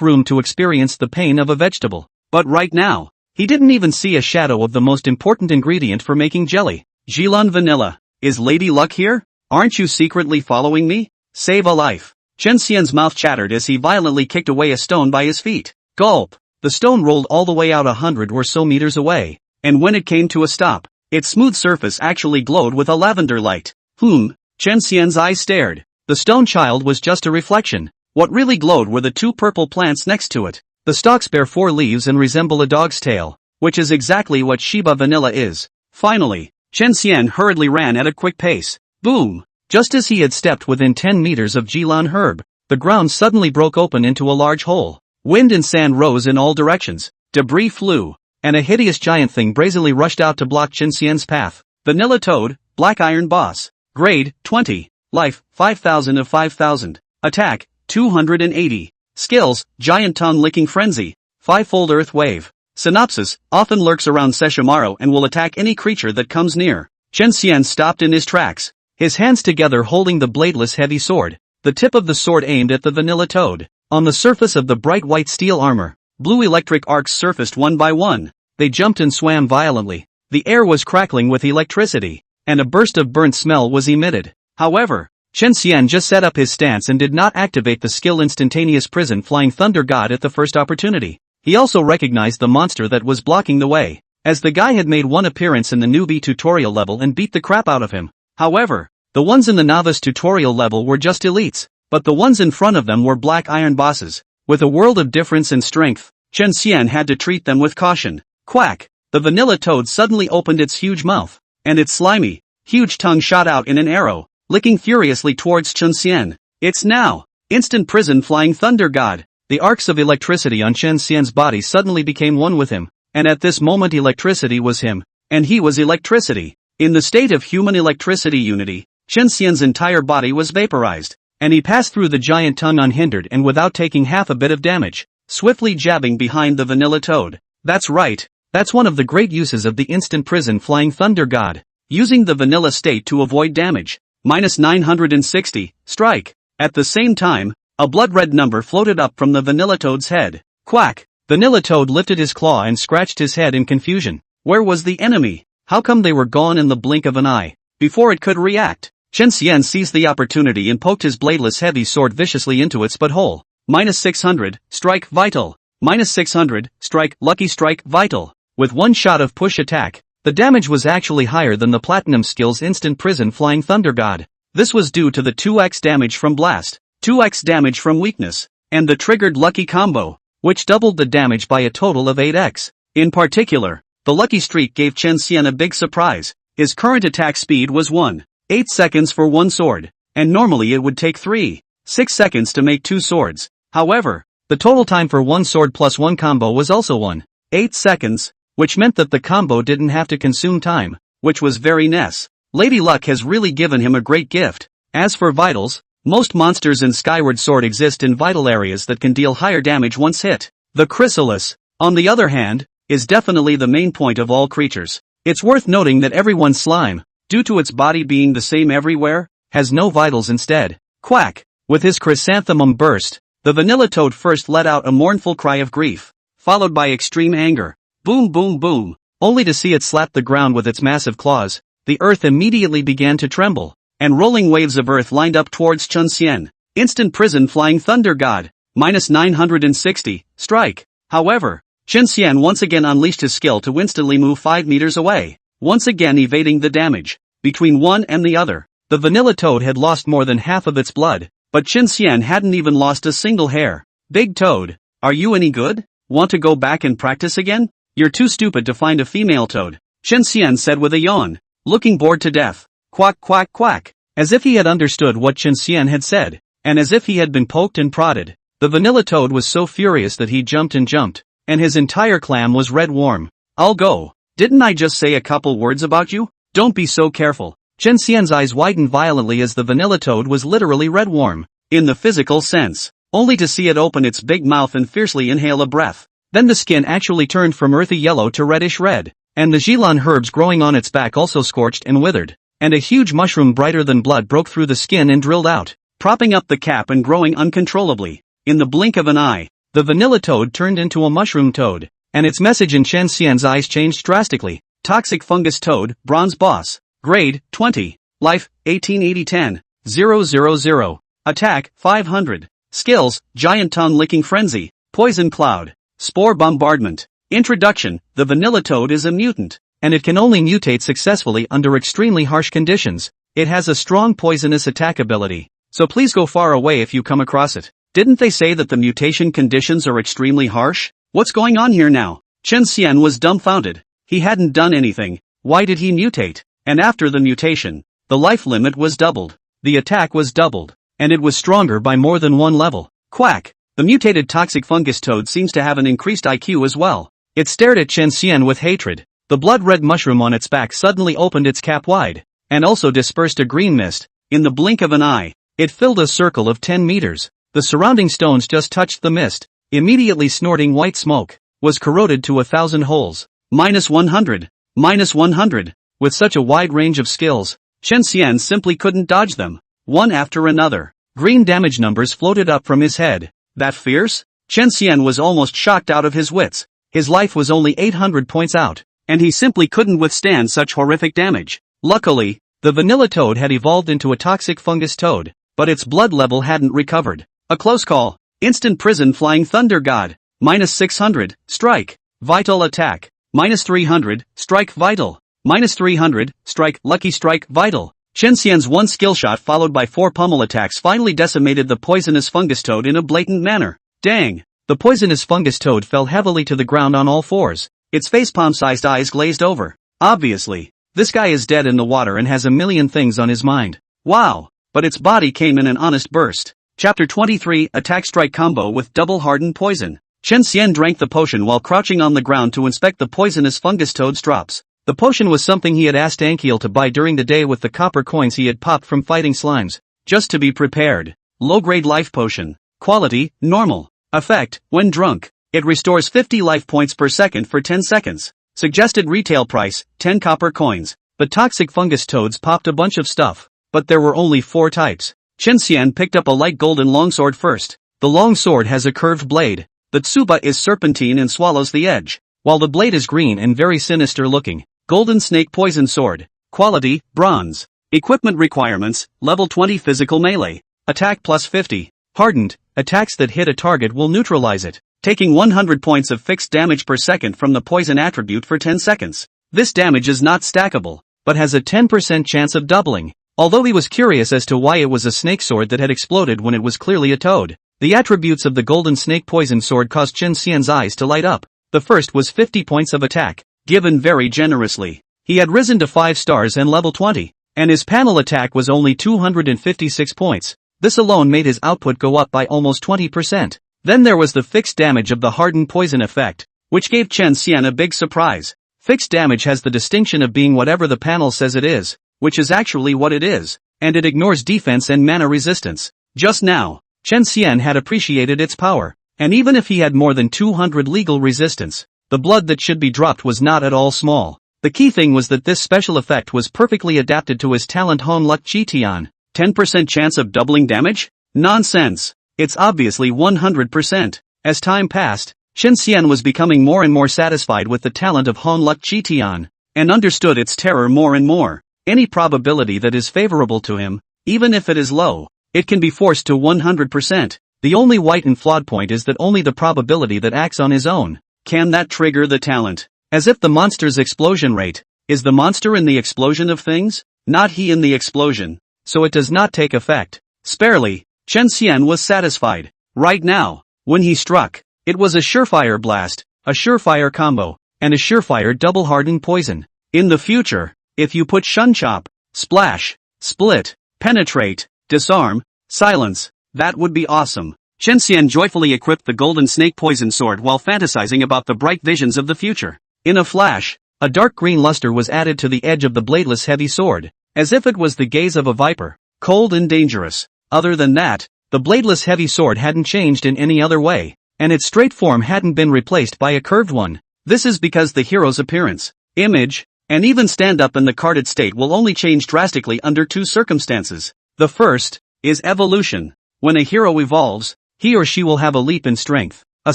room to experience the pain of a vegetable. But right now, he didn't even see a shadow of the most important ingredient for making jelly. Jilan vanilla. Is Lady Luck here? Aren't you secretly following me? Save a life. Chen Xian's mouth chattered as he violently kicked away a stone by his feet. Gulp. The stone rolled all the way out 100 or so meters away, and when it came to a stop, its smooth surface actually glowed with a lavender light. Chen Xian's eyes stared. The stone child was just a reflection. What really glowed were the 2 purple plants next to it. The stalks bear 4 leaves and resemble a dog's tail, which is exactly what Shiba vanilla is. Finally, Chen Xian hurriedly ran at a quick pace. Boom! Just as he had stepped within 10 meters of Jilan herb, the ground suddenly broke open into a large hole. Wind and sand rose in all directions, debris flew, and a hideous giant thing brazenly rushed out to block Chen Xian's path. Vanilla Toad, Black Iron Boss. Grade, 20. Life, 5000 of 5000. Attack, 280. Skills, Giant Tongue-Licking Frenzy. 5-fold Earth Wave. Synopsis, often lurks around Sesshomaru and will attack any creature that comes near. Chen Xian stopped in his tracks, his hands together holding the bladeless heavy sword, the tip of the sword aimed at the vanilla toad. On the surface of the bright white steel armor, blue electric arcs surfaced one by one. They jumped and swam violently. The air was crackling with electricity, and a burst of burnt smell was emitted. However, Chen Xian just set up his stance and did not activate the skill Instantaneous Prison Flying Thunder God at the first opportunity. He also recognized the monster that was blocking the way, as the guy had made one appearance in the newbie tutorial level and beat the crap out of him. However, the ones in the novice tutorial level were just elites, but the ones in front of them were black iron bosses. With a world of difference in strength, Chen Xian had to treat them with caution. Quack! The vanilla toad suddenly opened its huge mouth, and its slimy, huge tongue shot out in an arrow, licking furiously towards Chen Xian. It's now! Instant Prison Flying Thunder God! The arcs of electricity on Chen Xian's body suddenly became one with him, and at this moment electricity was him, and he was electricity. In the state of human electricity unity, Chen Xian's entire body was vaporized, and he passed through the giant tongue unhindered and without taking half a bit of damage, swiftly jabbing behind the vanilla toad. That's right, that's one of the great uses of the Instant Prison Flying Thunder God, using the vanilla state to avoid damage. -960, strike. At the same time, a blood-red number floated up from the vanilla toad's head. Quack! Vanilla toad lifted his claw and scratched his head in confusion. Where was the enemy? How come they were gone in the blink of an eye? Before it could react, Chen Xian seized the opportunity and poked his bladeless heavy sword viciously into its butthole. -600, strike vital. -600, strike lucky strike vital. With one shot of push attack, the damage was actually higher than the platinum skill's Instant Prison Flying Thunder God. This was due to the 2x damage from blast, 2x damage from weakness, and the triggered lucky combo, which doubled the damage by a total of 8x. In particular, the lucky streak gave Chen Xian a big surprise. His current attack speed was 1.8 seconds for one sword, and normally it would take 3.6 seconds to make 2 swords. However, the total time for one sword plus one combo was also 1.8 seconds, which meant that the combo didn't have to consume time, which was very nice. Lady Luck has really given him a great gift. As for vitals, most monsters in Skyward Sword exist in vital areas that can deal higher damage once hit. The chrysalis, on the other hand, is definitely the main point of all creatures. It's worth noting that everyone's slime, due to its body being the same everywhere, has no vitals instead. Quack! With his chrysanthemum burst, the vanilla toad first let out a mournful cry of grief, followed by extreme anger. Boom boom boom, only to see it slap the ground with its massive claws. The earth immediately began to tremble, and rolling waves of earth lined up towards Chen Xian. Instant Prison Flying Thunder God, -960, strike. However, Chen Xian once again unleashed his skill to instantly move 5 meters away, once again evading the damage. Between one and the other, the vanilla toad had lost more than half of its blood, but Chen Xian hadn't even lost a single hair. Big Toad, are you any good? Want to go back and practice again? You're too stupid to find a female toad, Chen Xian said with a yawn, looking bored to death. Quack quack quack. As if he had understood what Chen Xian had said, and as if he had been poked and prodded, The vanilla toad was so furious that he jumped and jumped, and his entire clam was red warm. I'll go. Didn't I just say a couple words about you? Don't be so careful. Chen Xian's eyes widened violently as the vanilla toad was literally red warm, in the physical sense, only to see it open its big mouth and fiercely inhale a breath. Then the skin actually turned from earthy yellow to reddish red, and the Jilan herbs growing on its back also scorched and withered, and a huge mushroom brighter than blood broke through the skin and drilled out, propping up the cap and growing uncontrollably. In the blink of an eye, the vanilla toad turned into a mushroom toad, and its message in Chen Xian's eyes changed drastically. Toxic fungus toad, bronze boss, grade, 20, life, 1880-10, 000, attack, 500, skills, giant tongue-licking frenzy, poison cloud, spore bombardment. Introduction, the vanilla toad is a mutant, and it can only mutate successfully under extremely harsh conditions. It has a strong poisonous attack ability, so please go far away if you come across it. Didn't they say that the mutation conditions are extremely harsh? What's going on here now? Chen Xian was dumbfounded. He hadn't done anything. Why did he mutate? And after the mutation, the life limit was doubled, the attack was doubled, and it was stronger by more than one level. Quack! The mutated toxic fungus toad seems to have an increased IQ as well. It stared at Chen Xian with hatred. The blood-red mushroom on its back suddenly opened its cap wide, and also dispersed a green mist. In the blink of an eye, it filled a circle of 10 meters. The surrounding stones just touched the mist, immediately snorting white smoke, was corroded to 1,000 holes. -100, -100. With such a wide range of skills, Chen Xian simply couldn't dodge them. One after another, green damage numbers floated up from his head. That fierce? Chen Xian was almost shocked out of his wits. His life was only 800 points out, and he simply couldn't withstand such horrific damage. Luckily, the vanilla toad had evolved into a toxic fungus toad, but its blood level hadn't recovered. A close call. Instant prison flying thunder god. -600, strike, vital attack. -300, strike vital. -300, strike, lucky strike, vital. Chen Xian's one skill shot followed by 4 pummel attacks finally decimated the poisonous fungus toad in a blatant manner. Dang! The poisonous fungus toad fell heavily to the ground on all fours. Its facepalm-sized eyes glazed over. Obviously, this guy is dead in the water and has a million things on his mind. Wow! But its body came in an honest burst. Chapter 23, Attack Strike Combo with Double Hardened Poison. Chen Xian drank the potion while crouching on the ground to inspect the poisonous fungus toad's drops. The potion was something he had asked Ankiel to buy during the day with the copper coins he had popped from fighting slimes. Just to be prepared. Low-grade life potion. Quality, normal. Effect, when drunk. It restores 50 life points per second for 10 seconds. Suggested retail price, 10 copper coins. The toxic fungus toads popped a bunch of stuff, but there were only 4 types. Chen Xian picked up a light golden longsword first. The longsword has a curved blade. The tsuba is serpentine and swallows the edge, while the blade is green and very sinister looking. Golden snake poison sword. Quality, bronze. Equipment requirements, level 20 physical melee. Attack plus 50. Hardened, attacks that hit a target will neutralize it, taking 100 points of fixed damage per second from the poison attribute for 10 seconds. This damage is not stackable, but has a 10% chance of doubling. Although he was curious as to why it was a snake sword that had exploded when it was clearly a toad, the attributes of the golden snake poison sword caused Chen Xian's eyes to light up. The first was 50 points of attack, given very generously. He had risen to 5 stars and level 20, and his panel attack was only 256 points. This alone made his output go up by almost 20%. Then there was the fixed damage of the hardened poison effect, which gave Chen Xian a big surprise. Fixed damage has the distinction of being whatever the panel says it is, which is actually what it is, and it ignores defense and mana resistance. Just now, Chen Xian had appreciated its power, and even if he had more than 200 legal resistance, the blood that should be dropped was not at all small. The key thing was that this special effect was perfectly adapted to his talent Hon Luck Chi Tian. 10% chance of doubling damage? Nonsense. It's obviously 100%. As time passed, Chen Xian was becoming more and more satisfied with the talent of Hon Luck Chi Tian, and understood its terror more and more. Any probability that is favorable to him, even if it is low, it can be forced to 100%. The only white and flawed point is that only the probability that acts on his own can that trigger the talent. As if the monster's explosion rate is the monster in the explosion of things, not he in the explosion, so it does not take effect. Sparely, Chen Xian was satisfied. Right now, when he struck, it was a surefire blast, a surefire combo, and a surefire double hardened poison. In the future, if you put Shun Chop, Splash, Split, Penetrate, Disarm, Silence, that would be awesome. Chen Xian joyfully equipped the golden snake poison sword while fantasizing about the bright visions of the future. In a flash, a dark green luster was added to the edge of the bladeless heavy sword, as if it was the gaze of a viper, cold and dangerous. Other than that, the bladeless heavy sword hadn't changed in any other way, and its straight form hadn't been replaced by a curved one. This is because the hero's appearance, image, and even stand-up in the carded state will only change drastically under two circumstances. The first is evolution. When a hero evolves, he or she will have a leap in strength, a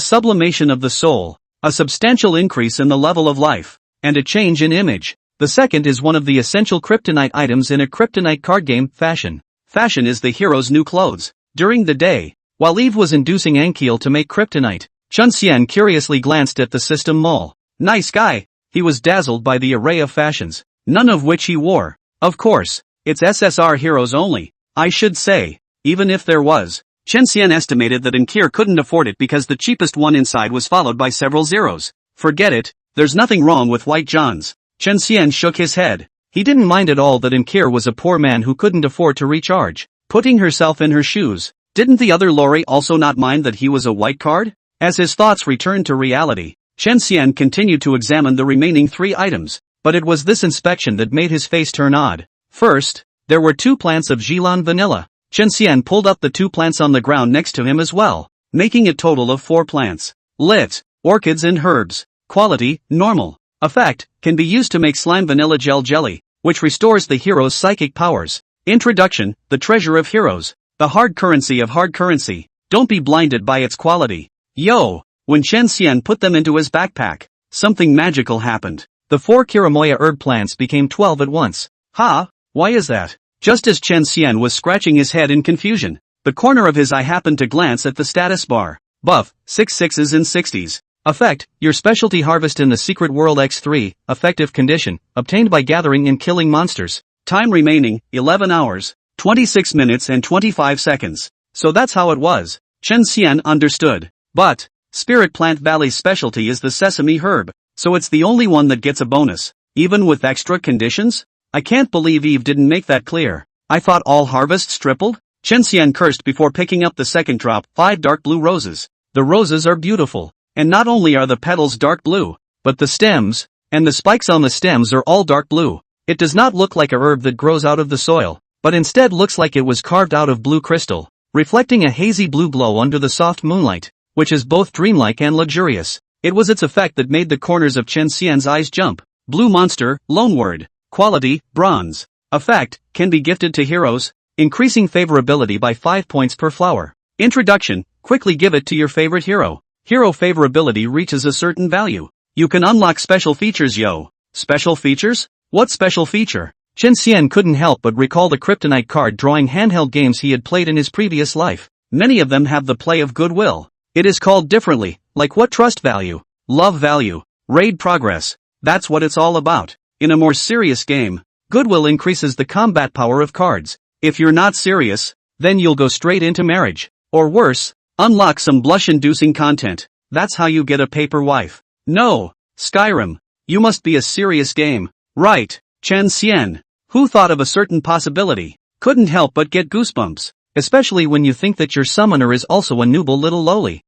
sublimation of the soul, a substantial increase in the level of life, and a change in image. The second is one of the essential kryptonite items in a kryptonite card game, fashion. Fashion is the hero's new clothes. During the day, while Eve was inducing Ankiel to make kryptonite, Chen Xian curiously glanced at the system mall. Nice guy. He was dazzled by the array of fashions, none of which he wore. Of course, it's SSR heroes only. I should say, even if there was, Chen Xian estimated that Ankier couldn't afford it because the cheapest one inside was followed by several zeros. Forget it, there's nothing wrong with white Johns. Chen Xian shook his head. He didn't mind at all that Ankier was a poor man who couldn't afford to recharge. Putting herself in her shoes, didn't the other lori also not mind that he was a white card? As his thoughts returned to reality, Chen Xian continued to examine the remaining three items, but it was this inspection that made his face turn odd. First, there were 2 plants of Jilan vanilla. Chen Xian pulled up the 2 plants on the ground next to him as well, making a total of 4 plants. Lit. Orchids and herbs. Quality, normal. Effect, can be used to make slime vanilla gel jelly, which restores the hero's psychic powers. Introduction, the treasure of heroes. The hard currency of hard currency. Don't be blinded by its quality. Yo! When Chen Xian put them into his backpack, something magical happened. The 4 Kiramoya herb plants became 12 at once. Ha! Why is that? Just as Chen Xian was scratching his head in confusion, the corner of his eye happened to glance at the status bar. Buff, 6 6s and 60s. Effect, your specialty harvest in the secret world X3, effective condition, obtained by gathering and killing monsters. Time remaining, 11 hours, 26 minutes and 25 seconds. So that's how it was. Chen Xian understood. But, Spirit Plant Valley's specialty is the sesame herb, so it's the only one that gets a bonus, even with extra conditions? I can't believe Eve didn't make that clear. I thought all harvests tripled? Chen Xian cursed before picking up the second drop, 5 dark blue roses. The roses are beautiful, and not only are the petals dark blue, but the stems, and the spikes on the stems are all dark blue. It does not look like a herb that grows out of the soil, but instead looks like it was carved out of blue crystal, reflecting a hazy blue glow under the soft moonlight, which is both dreamlike and luxurious. It was its effect that made the corners of Chen Xian's eyes jump. Blue monster, loanword. Quality, bronze. Effect, can be gifted to heroes, increasing favorability by 5 points per flower. Introduction, quickly give it to your favorite hero. Hero favorability reaches a certain value. You can unlock special features yo. Special features? What special feature? Chen Xian couldn't help but recall the kryptonite card drawing handheld games he had played in his previous life. Many of them have the play of goodwill. It is called differently, like what trust value, love value, raid progress. That's what it's all about. In a more serious game, goodwill increases the combat power of cards. If you're not serious, then you'll go straight into marriage. Or worse, unlock some blush-inducing content. That's how you get a paper wife. No, Skyrim. You must be a serious game. Right, Chen Xian. Who thought of a certain possibility? Couldn't help but get goosebumps. Especially when you think that your summoner is also a noble little loli.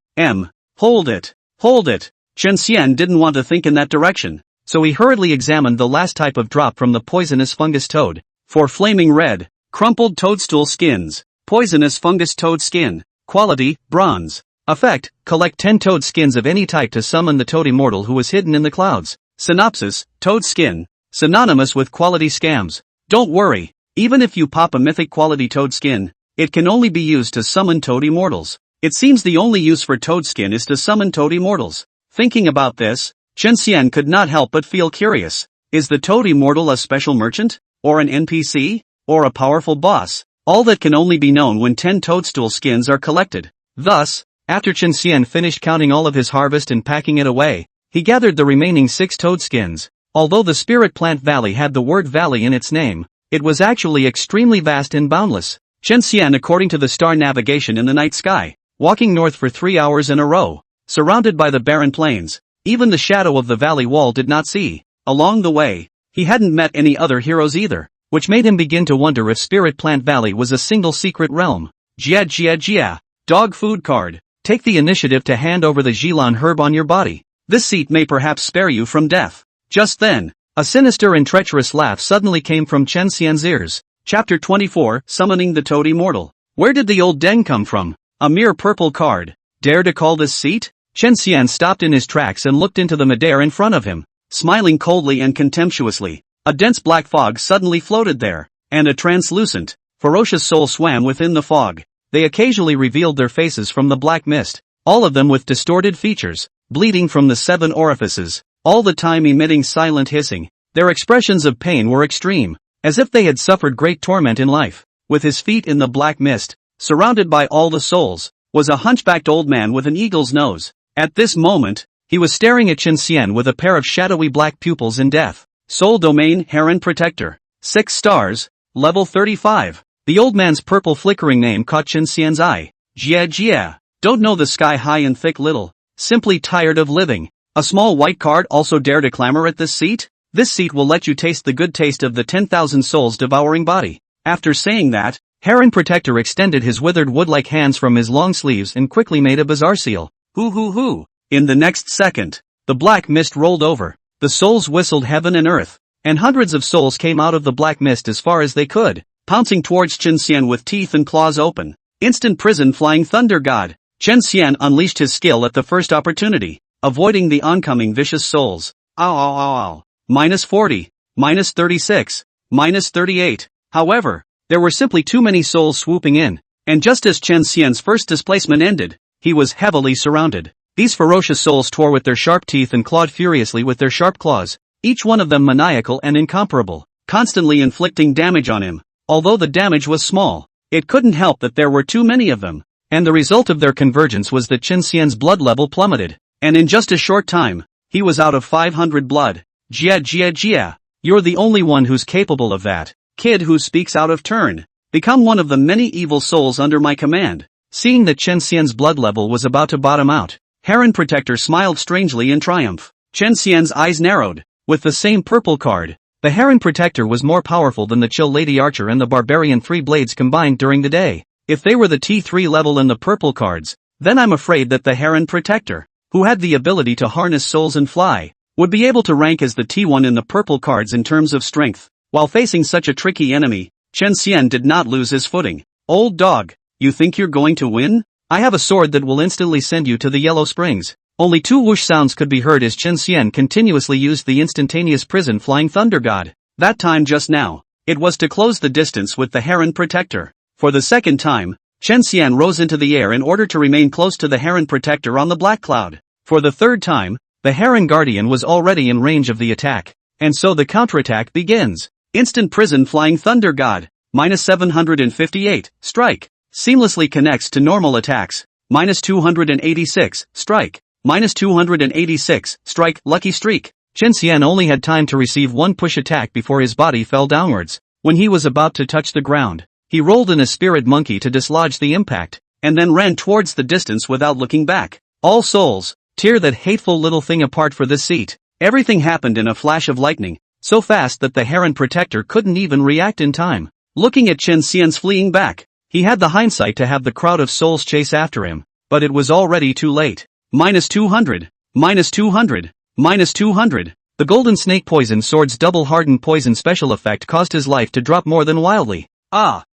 Hold it. Hold it. Chen Xian didn't want to think in that direction, so he hurriedly examined the last type of drop from the poisonous fungus toad. For flaming red, crumpled toadstool skins. Poisonous fungus toad skin. Quality, bronze. Effect, collect 10 toad skins of any type to summon the toad immortal who is hidden in the clouds. Synopsis, toad skin. Synonymous with quality scams. Don't worry, even if you pop a mythic quality toad skin, it can only be used to summon toad immortals. It seems the only use for toad skin is to summon toad immortals. Thinking about this, Chen Xian could not help but feel curious. Is the toad immortal a special merchant? Or an NPC? Or a powerful boss? All that can only be known when 10 toadstool skins are collected. Thus, after Chen Xian finished counting all of his harvest and packing it away, he gathered the remaining 6 toad skins. Although the Spirit Plant Valley had the word valley in its name, it was actually extremely vast and boundless. Chen Xian, according to the star navigation in the night sky, walking north for 3 hours in a row, surrounded by the barren plains, even the shadow of the valley wall did not see. Along the way, he hadn't met any other heroes either, which made him begin to wonder if Spirit Plant Valley was a single secret realm. Jia. Dog food card. Take the initiative to hand over the Jilan herb on your body. This seat may perhaps spare you from death. Just then, a sinister and treacherous laugh suddenly came from Chen Xian's ears. Chapter 24, Summoning the Toad Immortal. Where did the old deng come from? A mere purple card. Dare to call this seat? Chen Xian stopped in his tracks and looked into the midair in front of him, smiling coldly and contemptuously. A dense black fog suddenly floated there, and a translucent, ferocious soul swam within the fog. They occasionally revealed their faces from the black mist, all of them with distorted features, bleeding from the 7 orifices, all the time emitting silent hissing. Their expressions of pain were extreme, as if they had suffered great torment in life. With his feet in the black mist, surrounded by all the souls, was a hunchbacked old man with an eagle's nose. At this moment, he was staring at Chen Xian with a pair of shadowy black pupils in death. Soul Domain Heron Protector. 6 stars, level 35. The old man's purple flickering name caught Chen Xian's eye. Jia. Don't know the sky high and thick little. Simply tired of living. A small white card also dare to clamor at this seat? This seat will let you taste the good taste of the 10,000 souls devouring body. After saying that, Heron Protector extended his withered wood-like hands from his long sleeves and quickly made a bizarre seal. Hoo. In the next second, the black mist rolled over. The souls whistled heaven and earth, and hundreds of souls came out of the black mist as far as they could, pouncing towards Chen Xian with teeth and claws open. Instant prison flying thunder god. Chen Xian unleashed his skill at the first opportunity, avoiding the oncoming vicious souls. Ow. -40, -36, -38. However, there were simply too many souls swooping in, and just as Chen Xian's first displacement ended, he was heavily surrounded. These ferocious souls tore with their sharp teeth and clawed furiously with their sharp claws, each one of them maniacal and incomparable, constantly inflicting damage on him. Although the damage was small, it couldn't help that there were too many of them, and the result of their convergence was that Chen Xian's blood level plummeted, and in just a short time, he was out of 500 blood. Jia. You're the only one who's capable of that. Kid who speaks out of turn. Become one of the many evil souls under my command. Seeing that Chen Xian's blood level was about to bottom out, Heron Protector smiled strangely in triumph. Chen Xian's eyes narrowed. With the same purple card, the Heron Protector was more powerful than the Chill Lady Archer and the Barbarian 3 Blades combined during the day. If they were the T3 level in the purple cards, then I'm afraid that the Heron Protector, who had the ability to harness souls and fly, would be able to rank as the T1 in the purple cards in terms of strength. While facing such a tricky enemy, Chen Xian did not lose his footing. Old dog, you think you're going to win? I have a sword that will instantly send you to the Yellow Springs. Only 2 whoosh sounds could be heard as Chen Xian continuously used the instantaneous prison flying thunder god. That time just now, it was to close the distance with the Heron Protector. For the second time, Chen Xian rose into the air in order to remain close to the Heron Protector on the black cloud. For the third time, the Heron Guardian was already in range of the attack, and so the counterattack begins. Instant prison flying thunder god. -758, strike. Seamlessly connects to normal attacks. -286, strike. -286, strike, lucky streak. Chen Xian only had time to receive 1 push attack before his body fell downwards. When he was about to touch the ground, he rolled in a spirit monkey to dislodge the impact, and then ran towards the distance without looking back. All souls, tear that hateful little thing apart for this seat. Everything happened in a flash of lightning, so fast that the Heron Protector couldn't even react in time. Looking at Chen Xian's fleeing back, he had the hindsight to have the crowd of souls chase after him, but it was already too late. -200, -200, -200. The Golden Snake Poison Sword's double-hardened poison special effect caused his life to drop more than wildly.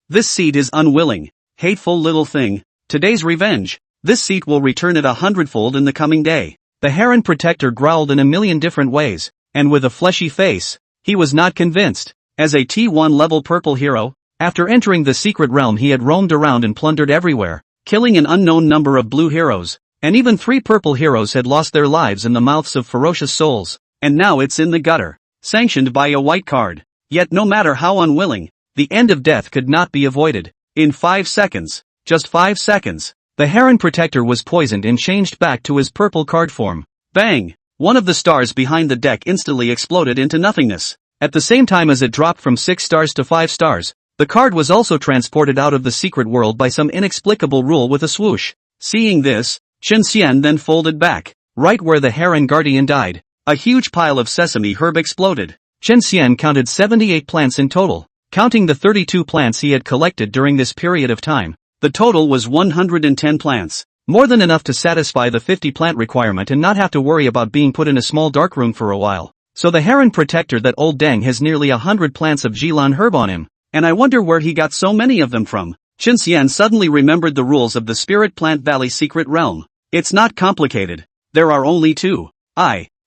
This seed is unwilling. Hateful little thing. Today's revenge. This seed will return it 100-fold in the coming day. The Heron Protector growled in a million different ways, and with a fleshy face, he was not convinced. As a T1 level purple hero, after entering the secret realm he had roamed around and plundered everywhere, killing an unknown number of blue heroes, and even 3 purple heroes had lost their lives in the mouths of ferocious souls, and now it's in the gutter, sanctioned by a white card. Yet no matter how unwilling, the end of death could not be avoided. In 5 seconds, just 5 seconds, the Heron Protector was poisoned and changed back to his purple card form. Bang! One of the stars behind the deck instantly exploded into nothingness. At the same time as it dropped from 6 stars to 5 stars, the card was also transported out of the secret world by some inexplicable rule with a swoosh. Seeing this, Chen Xian then folded back, right where the Heron Guardian died. A huge pile of sesame herb exploded. Chen Xian counted 78 plants in total, counting the 32 plants he had collected during this period of time. The total was 110 plants. More than enough to satisfy the 50 plant requirement and not have to worry about being put in a small dark room for a while. So the heron protector, that old dang, has nearly 100 plants of Jilan herb on him. And I wonder where he got so many of them from. Chen Xian suddenly remembered the rules of the Spirit Plant Valley secret realm. It's not complicated. There are only two.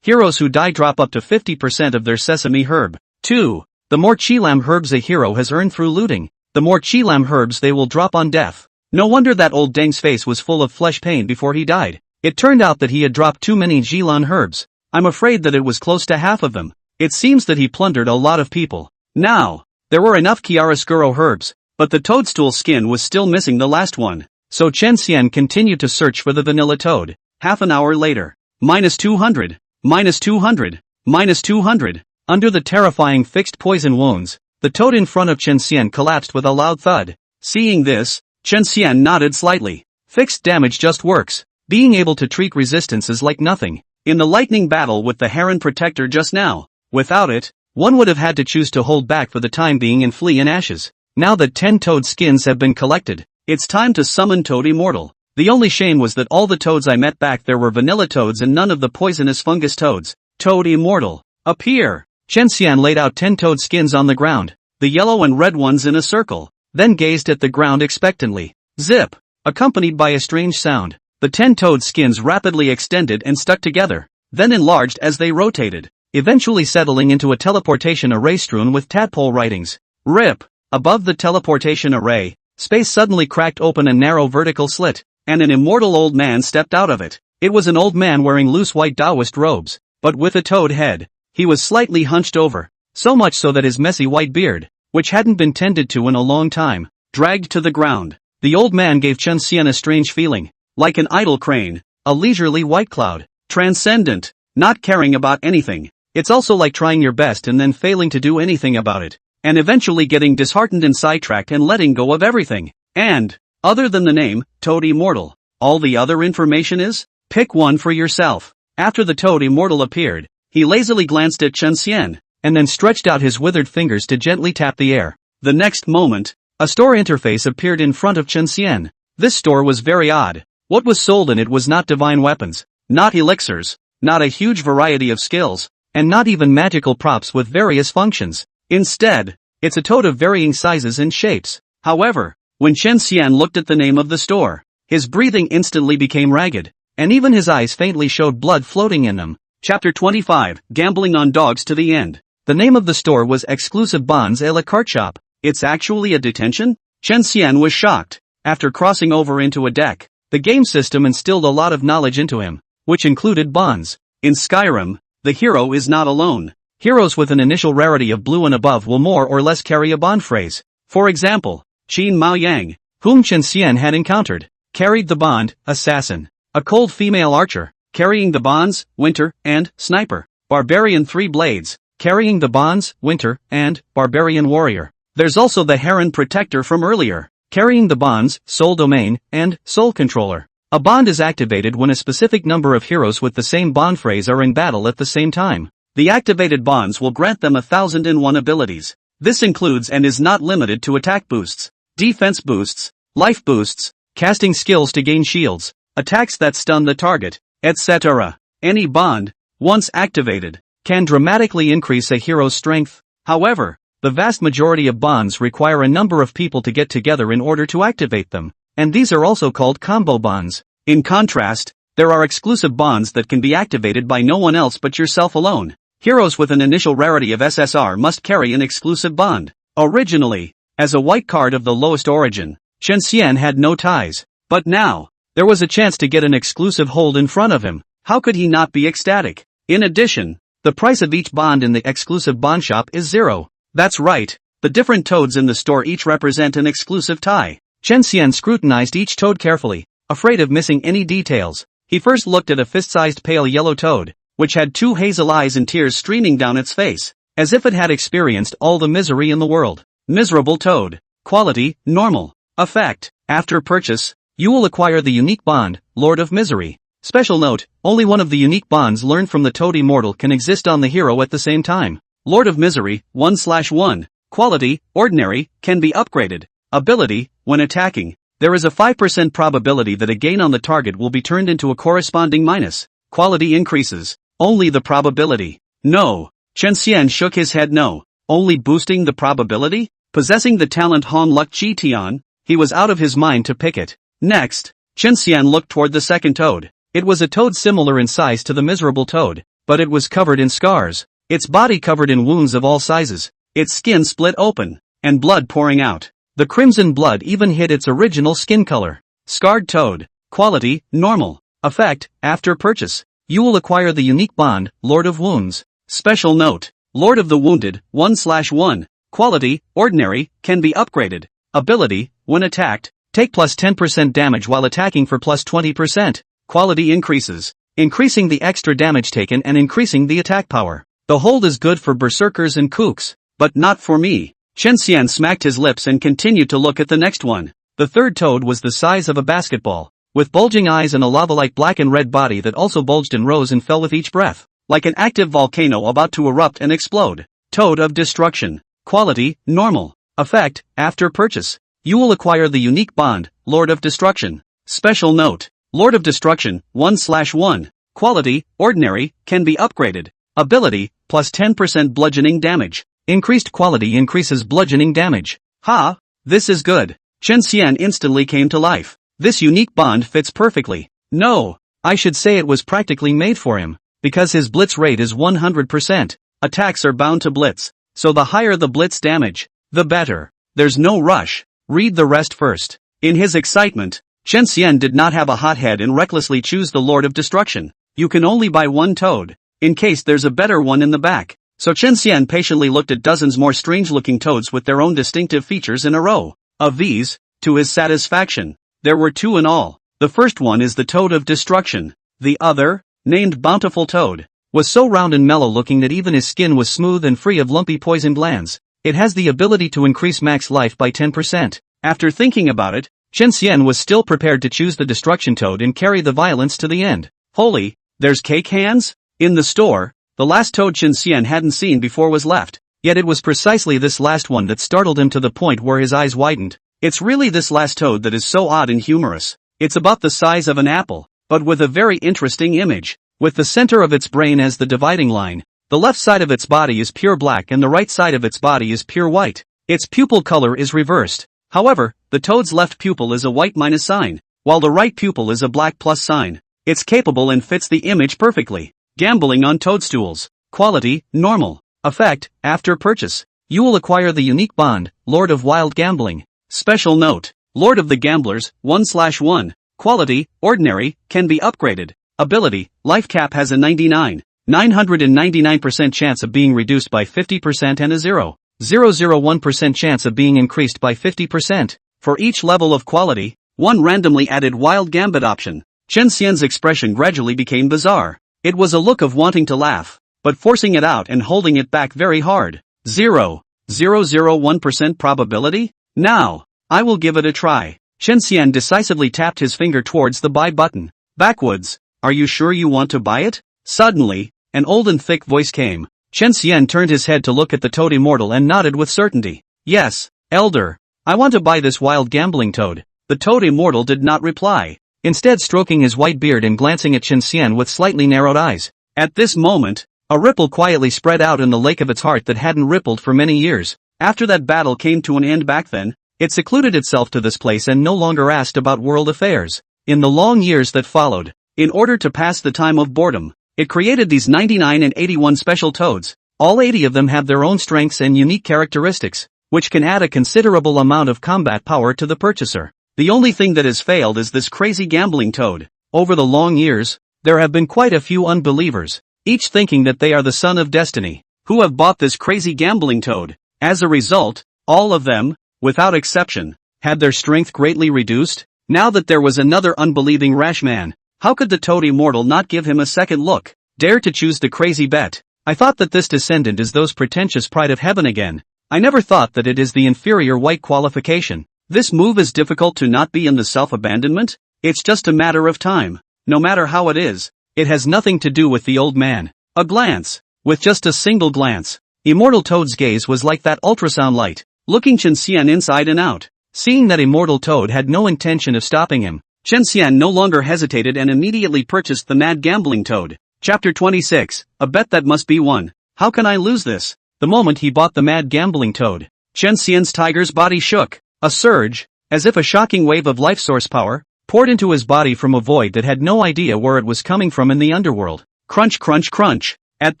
Heroes who die drop up to 50% of their sesame herb. 2. The more Chilam herbs a hero has earned through looting, the more Chilam herbs they will drop on death. No wonder that old dang's face was full of flesh pain before he died. It turned out that he had dropped too many Jilan herbs. I'm afraid that it was close to half of them. It seems that he plundered a lot of people. Now, there were enough chiaroscuro herbs, but the toadstool skin was still missing the last one. So Chen Xian continued to search for the vanilla toad. Half an hour later. -200. -200. -200. Under the terrifying fixed poison wounds, the toad in front of Chen Xian collapsed with a loud thud. Seeing this, Chen Xian nodded slightly. Fixed damage just works. Being able to treat resistance is like nothing. In the lightning battle with the heron protector just now, without it, one would have had to choose to hold back for the time being and flee in ashes. Now that 10 toad skins have been collected, it's time to summon Toad Immortal. The only shame was that all the toads I met back there were vanilla toads and none of the poisonous fungus toads. Toad Immortal, appear! Chen Xian laid out 10 toad skins on the ground, the yellow and red ones in a circle, then gazed at the ground expectantly. Zip! Accompanied by a strange sound, the 10 toad skins rapidly extended and stuck together, then enlarged as they rotated, eventually settling into a teleportation array strewn with tadpole writings. RIP! Above the teleportation array, space suddenly cracked open a narrow vertical slit, and an immortal old man stepped out of it. It was an old man wearing loose white Taoist robes, but with a toad head. He was slightly hunched over, so much so that his messy white beard, which hadn't been tended to in a long time, dragged to the ground. The old man gave Chen Xian a strange feeling, like an idle crane, a leisurely white cloud, transcendent, not caring about anything. It's also like trying your best and then failing to do anything about it, and eventually getting disheartened and sidetracked and letting go of everything. And, other than the name, Toad Immortal, all the other information is? Pick one for yourself. After the Toad Immortal appeared, he lazily glanced at Chen Xian, and then stretched out his withered fingers to gently tap the air. The next moment, a store interface appeared in front of Chen Xian. This store was very odd. What was sold in it was not divine weapons, not elixirs, not a huge variety of skills, and not even magical props with various functions. Instead, it's a toad of varying sizes and shapes. However, when Chen Xian looked at the name of the store, his breathing instantly became ragged, and even his eyes faintly showed blood floating in them. Chapter 25, Gambling on Dogs to the End. The name of the store was Exclusive Bonds a la carte shop. It's actually a detention? Chen Xian was shocked. After crossing over into a deck, the game system instilled a lot of knowledge into him, which included bonds. In Skyrim, the hero is not alone. Heroes with an initial rarity of blue and above will more or less carry a bond phrase. For example, Qin Mao Yang, whom Chen Xian had encountered, carried the bond, Assassin. A cold female archer, carrying the bonds, Winter, and Sniper. Barbarian 3 Blades, carrying the bonds, Winter, and Barbarian Warrior. There's also the Heron Protector from earlier, carrying the bonds, Soul Domain, and Soul Controller. A bond is activated when a specific number of heroes with the same bond phrase are in battle at the same time. The activated bonds will grant them 1001 abilities. This includes and is not limited to attack boosts, defense boosts, life boosts, casting skills to gain shields, attacks that stun the target, etc. Any bond, once activated, can dramatically increase a hero's strength. However, the vast majority of bonds require a number of people to get together in order to activate them, and these are also called combo bonds. In contrast, there are exclusive bonds that can be activated by no one else but yourself alone. Heroes with an initial rarity of SSR must carry an exclusive bond. Originally, as a white card of the lowest origin, Chen Xian had no ties. But now, there was a chance to get an exclusive hold in front of him. How could he not be ecstatic? In addition, the price of each bond in the exclusive bond shop is 0. That's right, the different toads in the store each represent an exclusive tie. Chen Xian scrutinized each toad carefully, afraid of missing any details. He first looked at a fist-sized pale yellow toad, which had 2 hazel eyes and tears streaming down its face, as if it had experienced all the misery in the world. Miserable toad. Quality, normal. Effect, after purchase, you will acquire the unique bond, Lord of Misery. Special note, only one of the unique bonds learned from the Toad Immortal can exist on the hero at the same time. Lord of Misery, 1/1. Quality, ordinary, can be upgraded. Ability, when attacking, there is a 5% probability that a gain on the target will be turned into a corresponding minus. Quality increases. Only the probability. No. Chen Xian shook his head no. Only boosting the probability? Possessing the talent Han Luck Chi Tian, he was out of his mind to pick it. Next, Chen Xian looked toward the second toad. It was a toad similar in size to the miserable toad, but it was covered in scars. Its body covered in wounds of all sizes. Its skin split open, and blood pouring out. The crimson blood even hid its original skin color. Scarred toad. Quality, normal. Effect, after purchase. You will acquire the unique bond, Lord of Wounds. Special note. Lord of the Wounded, 1/1. Quality, ordinary, can be upgraded. Ability, when attacked, take plus 10% damage while attacking for plus 20%. Quality increases, increasing the extra damage taken and increasing the attack power. The hold is good for berserkers and kooks, but not for me. Chen Xian smacked his lips and continued to look at the next one. The third toad was the size of a basketball, with bulging eyes and a lava-like black and red body that also bulged and rose and fell with each breath, like an active volcano about to erupt and explode. Toad of Destruction. Quality, normal. Effect, after purchase. You will acquire the unique bond, Lord of Destruction. Special note. Lord of Destruction, 1/1. Quality, ordinary, can be upgraded. Ability, plus 10% bludgeoning damage. Increased quality increases bludgeoning damage. Ha! This is good. Chen Xian instantly came to life. This unique bond fits perfectly. No, I should say it was practically made for him, because his blitz rate is 100%. Attacks are bound to blitz, so the higher the blitz damage, the better. There's no rush. Read the rest first. In his excitement, Chen Xian did not have a hot head and recklessly choose the Lord of Destruction. You can only buy one toad, in case there's a better one in the back. So Chen Xian patiently looked at dozens more strange-looking toads with their own distinctive features in a row. Of these, to his satisfaction, there were two in all. The first one is the Toad of Destruction. The other, named Bountiful Toad, was so round and mellow-looking that even his skin was smooth and free of lumpy poison glands. It has the ability to increase max life by 10%. After thinking about it, Chen Xian was still prepared to choose the Destruction Toad and carry the violence to the end. Holy, there's cake hands? In the store, the last toad Chen Xian hadn't seen before was left. Yet it was precisely this last one that startled him to the point where his eyes widened. It's really this last toad that is so odd and humorous. It's about the size of an apple, but with a very interesting image. With the center of its brain as the dividing line, the left side of its body is pure black and the right side of its body is pure white. Its pupil color is reversed. However, the toad's left pupil is a white minus sign, while the right pupil is a black plus sign. It's capable and fits the image perfectly. Gambling on toadstools. Quality, normal. Effect, after purchase. You will acquire the unique bond, Lord of Wild Gambling. Special note. Lord of the Gamblers, 1/1. Quality, ordinary, can be upgraded. Ability, life cap has a 999% chance of being reduced by 50% and a 0.001% chance of being increased by 50%. For each level of quality, one randomly added wild gambit option. Chen Xian's expression gradually became bizarre. It was a look of wanting to laugh, but forcing it out and holding it back very hard. 0.001% probability? Now, I will give it a try. Chen Xian decisively tapped his finger towards the buy button. Backwoods, are you sure you want to buy it? Suddenly, an old and thick voice came. Chen Xian turned his head to look at the toad immortal and nodded with certainty. Yes, elder. I want to buy this wild gambling toad. The toad immortal did not reply, instead stroking his white beard and glancing at Chen Xian with slightly narrowed eyes. At this moment, a ripple quietly spread out in the lake of its heart that hadn't rippled for many years. After that battle came to an end back then, it secluded itself to this place and no longer asked about world affairs. In the long years that followed, in order to pass the time of boredom, it created these 99 and 81 special toads. All 80 of them have their own strengths and unique characteristics, which can add a considerable amount of combat power to the purchaser. The only thing that has failed is this crazy gambling toad. Over the long years, there have been quite a few unbelievers, each thinking that they are the son of destiny, who have bought this crazy gambling toad. As a result, all of them, without exception, had their strength greatly reduced. Now that there was another unbelieving rash man, how could the toad immortal not give him a second look? Dare to choose the crazy bet. I thought that this descendant is those pretentious pride of heaven again. I never thought that it is the inferior white qualification. This move is difficult to not be in the self-abandonment. It's just a matter of time. No matter how it is, it has nothing to do with the old man. A glance. With just a single glance, Immortal Toad's gaze was like that ultrasound light, looking Chen Xian inside and out. Seeing that Immortal Toad had no intention of stopping him, Chen Xian no longer hesitated and immediately purchased the Mad Gambling Toad. Chapter 26, A Bet That Must Be Won. How can I lose this? The moment he bought the Mad Gambling Toad, Chen Xian's tiger's body shook. A surge, as if a shocking wave of life source power, poured into his body from a void that had no idea where it was coming from in the underworld. Crunch crunch crunch. At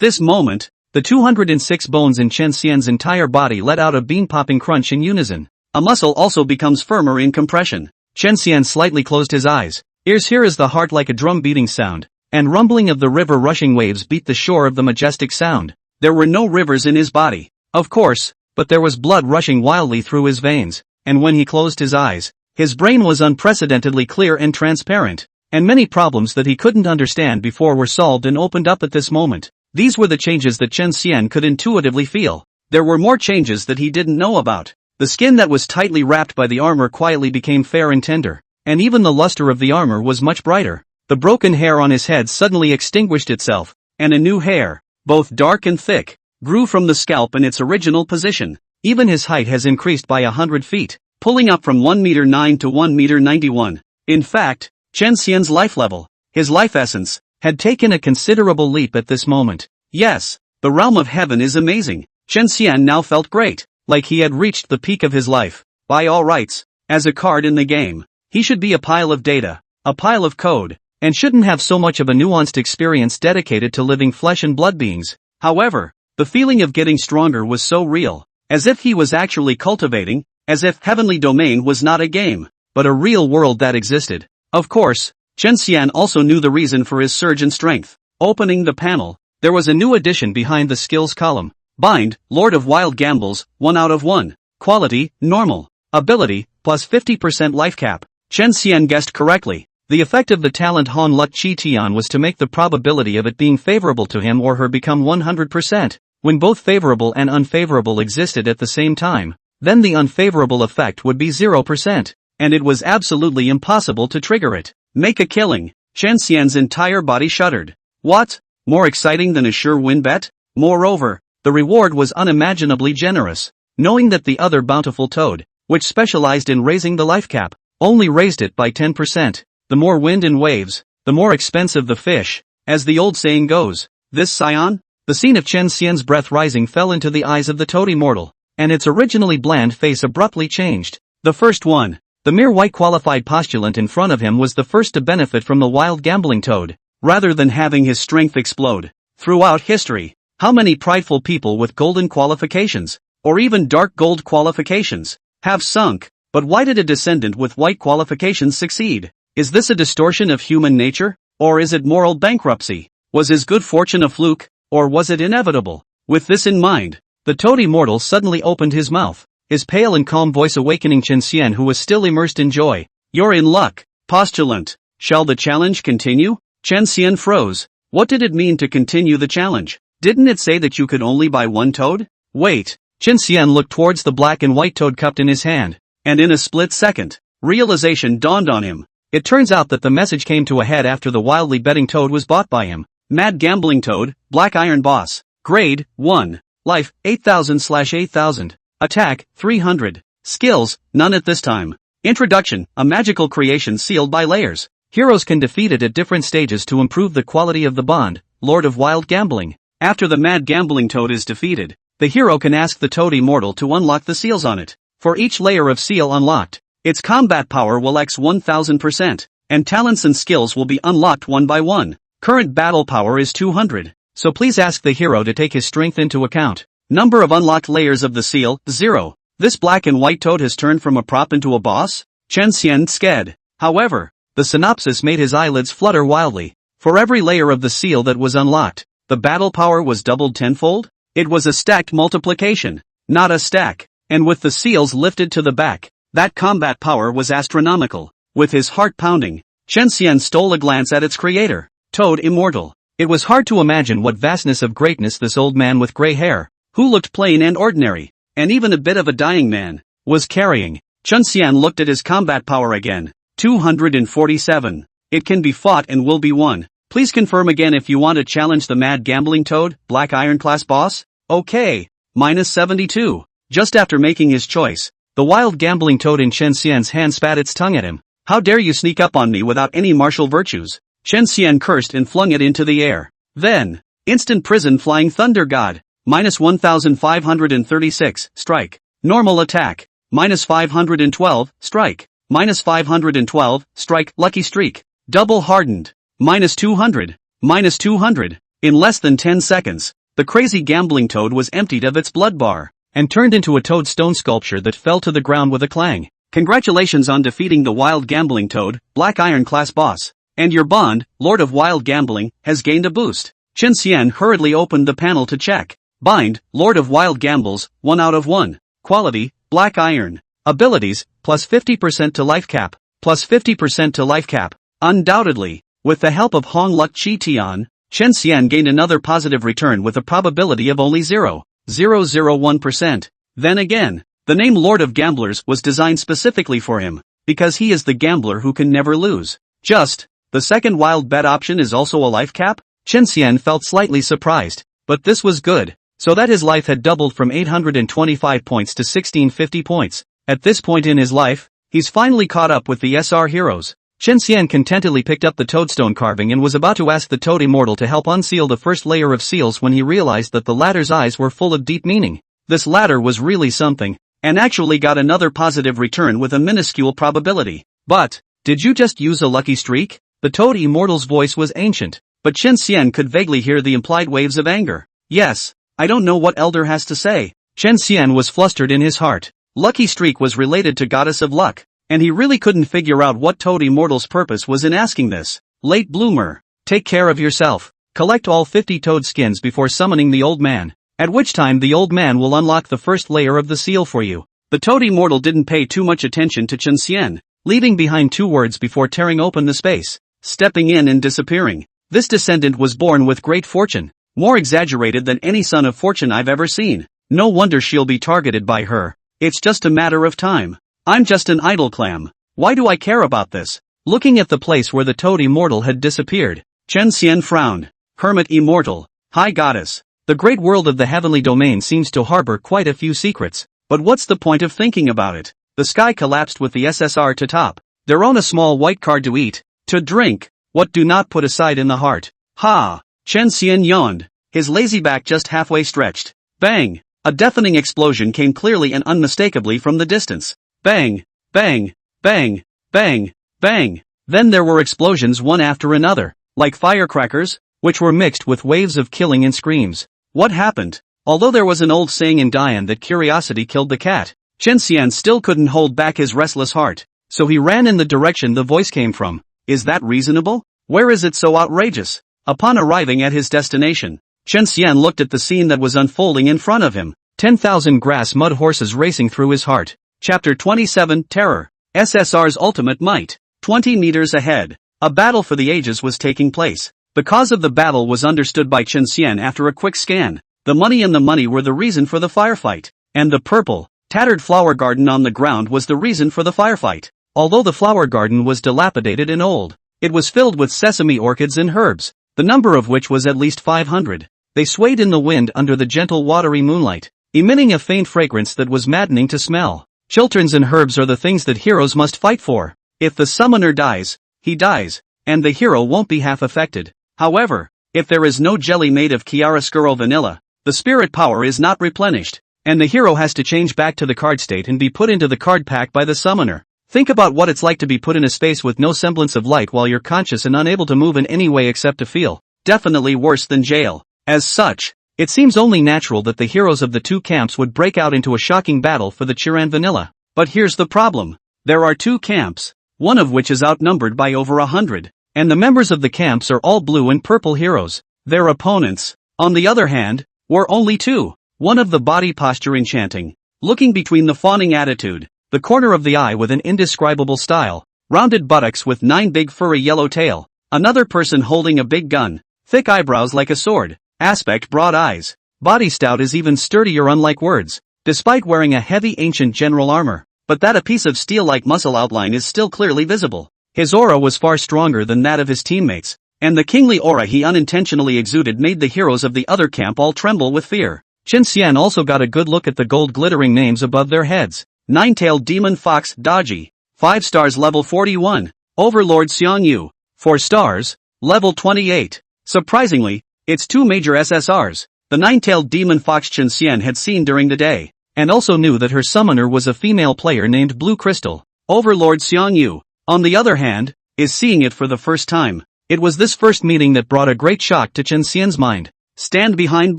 this moment, the 206 bones in Chen Xian's entire body let out a bean-popping crunch in unison. A muscle also becomes firmer in compression. Chen Xian slightly closed his eyes. Here is the heart like a drum beating sound, and rumbling of the river rushing waves beat the shore of the majestic sound. There were no rivers in his body, of course, but there was blood rushing wildly through his veins, and when he closed his eyes, his brain was unprecedentedly clear and transparent, and many problems that he couldn't understand before were solved and opened up at this moment. These were the changes that Chen Xian could intuitively feel. There were more changes that he didn't know about. The skin that was tightly wrapped by the armor quietly became fair and tender, and even the luster of the armor was much brighter. The broken hair on his head suddenly extinguished itself, and a new hair, both dark and thick, grew from the scalp in its original position. Even his height has increased by 100 feet, pulling up from 1 meter 9 to 1 meter 91. In fact, Chen Xian's life level, his life essence, had taken a considerable leap at this moment. Yes, the realm of heaven is amazing. Chen Xian now felt great, like he had reached the peak of his life. By all rights, as a card in the game, he should be a pile of data, a pile of code, and shouldn't have so much of a nuanced experience dedicated to living flesh and blood beings. However, the feeling of getting stronger was so real, as if he was actually cultivating, as if heavenly domain was not a game, but a real world that existed. Of course, Chen Xian also knew the reason for his surge in strength. Opening the panel, there was a new addition behind the skills column. Bind, Lord of Wild Gambles, 1 out of 1. Quality, normal. Ability, plus 50% life cap. Chen Xian guessed correctly. The effect of the talent Han Luck Chi Tian was to make the probability of it being favorable to him or her become 100%. When both favorable and unfavorable existed at the same time, then the unfavorable effect would be 0%, and it was absolutely impossible to trigger it. Make a killing. Chen Xian's entire body shuddered. What? More exciting than a sure win bet? Moreover, the reward was unimaginably generous. Knowing that the other bountiful toad, which specialized in raising the life cap, only raised it by 10%. The more wind and waves, the more expensive the fish, as the old saying goes. This scion? The scene of Chen Xian's breath rising fell into the eyes of the toad immortal, and its originally bland face abruptly changed. The first one, the mere white qualified postulant in front of him was the first to benefit from the wild gambling toad, rather than having his strength explode. Throughout history, how many prideful people with golden qualifications, or even dark gold qualifications, have sunk? But why did a descendant with white qualifications succeed? Is this a distortion of human nature, or is it moral bankruptcy? Was his good fortune a fluke, or was it inevitable? With this in mind, the toad immortal suddenly opened his mouth, his pale and calm voice awakening Chen Xian, who was still immersed in joy. You're in luck, postulant. Shall the challenge continue? Chen Xian froze. What did it mean to continue the challenge? Didn't it say that you could only buy one toad? Wait. Chen Xian looked towards the black and white toad cupped in his hand, and in a split second, realization dawned on him. It turns out that the message came to a head after the wildly betting toad was bought by him. Mad Gambling Toad, Black Iron Boss. Grade, 1. Life, 8000/8000. Attack, 300. Skills, none at this time. Introduction, a magical creation sealed by layers. Heroes can defeat it at different stages to improve the quality of the bond, Lord of Wild Gambling. After the Mad Gambling Toad is defeated, the hero can ask the Toad Immortal to unlock the seals on it. For each layer of seal unlocked, its combat power will x 1000%, and talents and skills will be unlocked one by one. Current battle power is 200, so please ask the hero to take his strength into account. Number of unlocked layers of the seal, 0. This black and white toad has turned from a prop into a boss? Chen Xian sked. However, the synopsis made his eyelids flutter wildly. For every layer of the seal that was unlocked, the battle power was doubled tenfold? It was a stacked multiplication, not a stack. And with the seals lifted to the back, that combat power was astronomical. With his heart pounding, Chen Xian stole a glance at its creator, Toad Immortal. It was hard to imagine what vastness of greatness this old man with gray hair, who looked plain and ordinary, and even a bit of a dying man, was carrying. Chen Xian looked at his combat power again. 247. It can be fought and will be won. Please confirm again if you want to challenge the Mad Gambling Toad, Black Iron Class Boss? Okay. -72. Just after making his choice, The wild gambling toad in Chen Xian's hand spat its tongue at him. How dare you sneak up on me without any martial virtues? Chen Xian cursed and flung it into the air. Then, instant prison flying thunder god. Minus 1536, strike. Normal attack. Minus 512, strike. Minus 512, strike. Lucky streak. Double hardened. Minus 200. Minus 200. In less than 10 seconds, the crazy gambling toad was emptied of its blood bar, and turned into a toad stone sculpture that fell to the ground with a clang. Congratulations on defeating the wild gambling toad, Black Iron class boss. And your bond, Lord of Wild Gambling, has gained a boost. Chen Xian hurriedly opened the panel to check. Bind, Lord of Wild Gambles, 1 out of 1. Quality, Black Iron. Abilities, plus 50% to life cap. Plus 50% to life cap. Undoubtedly, with the help of Hong Luk Chi Tian, Chen Xian gained another positive return with a probability of only 0.001%. Then again, the name Lord of Gamblers was designed specifically for him, because he is the gambler who can never lose. The second wild bet option is also a life cap? Chen Xian felt slightly surprised, but this was good, so that his life had doubled from 825 points to 1650 points. At this point in his life, he's finally caught up with the SR heroes. Chen Xian contentedly picked up the toadstone carving and was about to ask the Toad Immortal to help unseal the first layer of seals when he realized that the latter's eyes were full of deep meaning. This latter was really something, and actually got another positive return with a minuscule probability. But, did you just use a lucky streak? The Toad Immortal's voice was ancient, but Chen Xian could vaguely hear the implied waves of anger. Yes, I don't know what Elder has to say. Chen Xian was flustered in his heart. Lucky streak was related to Goddess of Luck, and he really couldn't figure out what Toad Immortal's purpose was in asking this. Late bloomer, take care of yourself. Collect all 50 toad skins before summoning the old man, at which time the old man will unlock the first layer of the seal for you. The Toad Immortal didn't pay too much attention to Chen Xian, leaving behind 2 words before tearing open the space, stepping in and disappearing. This descendant was born with great fortune, more exaggerated than any son of fortune I've ever seen. No wonder she'll be targeted by her. It's just a matter of time. I'm just an idle clam. Why do I care about this? Looking at the place where the Toad Immortal had disappeared, Chen Xian frowned. Hermit Immortal. High Goddess. The great world of the heavenly domain seems to harbor quite a few secrets, but what's the point of thinking about it? The sky collapsed with the SSR to top. They're on a small white card to eat, to drink. What do not put aside in the heart? Ha! Chen Xian yawned, his lazy back just halfway stretched. Bang! A deafening explosion came clearly and unmistakably from the distance. Bang! Bang! Bang! Bang! Bang! Then there were explosions one after another, like firecrackers, which were mixed with waves of killing and screams. What happened? Although there was an old saying in Dian that curiosity killed the cat, Chen Xian still couldn't hold back his restless heart, so he ran in the direction the voice came from. Is that reasonable? Where is it so outrageous? Upon arriving at his destination, Chen Xian looked at the scene that was unfolding in front of him. 10,000 grass mud horses racing through his heart. Chapter 27, Terror. SSR's ultimate might. 20 meters ahead, a battle for the ages was taking place. The cause of the battle was understood by Chen Xian after a quick scan. The money and the money were the reason for the firefight, and the purple, tattered flower garden on the ground was the reason for the firefight. Although the flower garden was dilapidated and old, it was filled with sesame orchids and herbs, the number of which was at least 500. They swayed in the wind under the gentle watery moonlight, emitting a faint fragrance that was maddening to smell. Chilterns and herbs are the things that heroes must fight for. If the summoner dies, he dies, and the hero won't be half affected. However, if there is no jelly made of chiaroscuro vanilla, the spirit power is not replenished, and the hero has to change back to the card state and be put into the card pack by the summoner. Think about what it's like to be put in a space with no semblance of light while you're conscious and unable to move in any way except to feel. Definitely worse than jail. As such, it seems only natural that the heroes of the two camps would break out into a shocking battle for the Chiran vanilla. But here's the problem. There are two camps, one of which is outnumbered by over 100, and the members of the camps are all blue and purple heroes. Their opponents, on the other hand, were only two. One of the body posture enchanting, looking between the fawning attitude, the corner of the eye with an indescribable style, rounded buttocks with 9 big furry yellow tail, another person holding a big gun, thick eyebrows like a sword, aspect broad eyes, body stout is even sturdier unlike words, despite wearing a heavy ancient general armor, but that a piece of steel-like muscle outline is still clearly visible. His aura was far stronger than that of his teammates, and the kingly aura he unintentionally exuded made the heroes of the other camp all tremble with fear. Chen Xian also got a good look at the gold glittering names above their heads. Nine-tailed demon fox, dodgy. 5 stars level 41. Overlord Xiangyu. 4 stars, level 28. Surprisingly, it's 2 major SSRs. The nine-tailed demon fox Chen Xian had seen during the day, and also knew that her summoner was a female player named Blue Crystal. Overlord Xiangyu, on the other hand, is seeing it for the first time. It was this first meeting that brought a great shock to Chen Xian's mind. Stand behind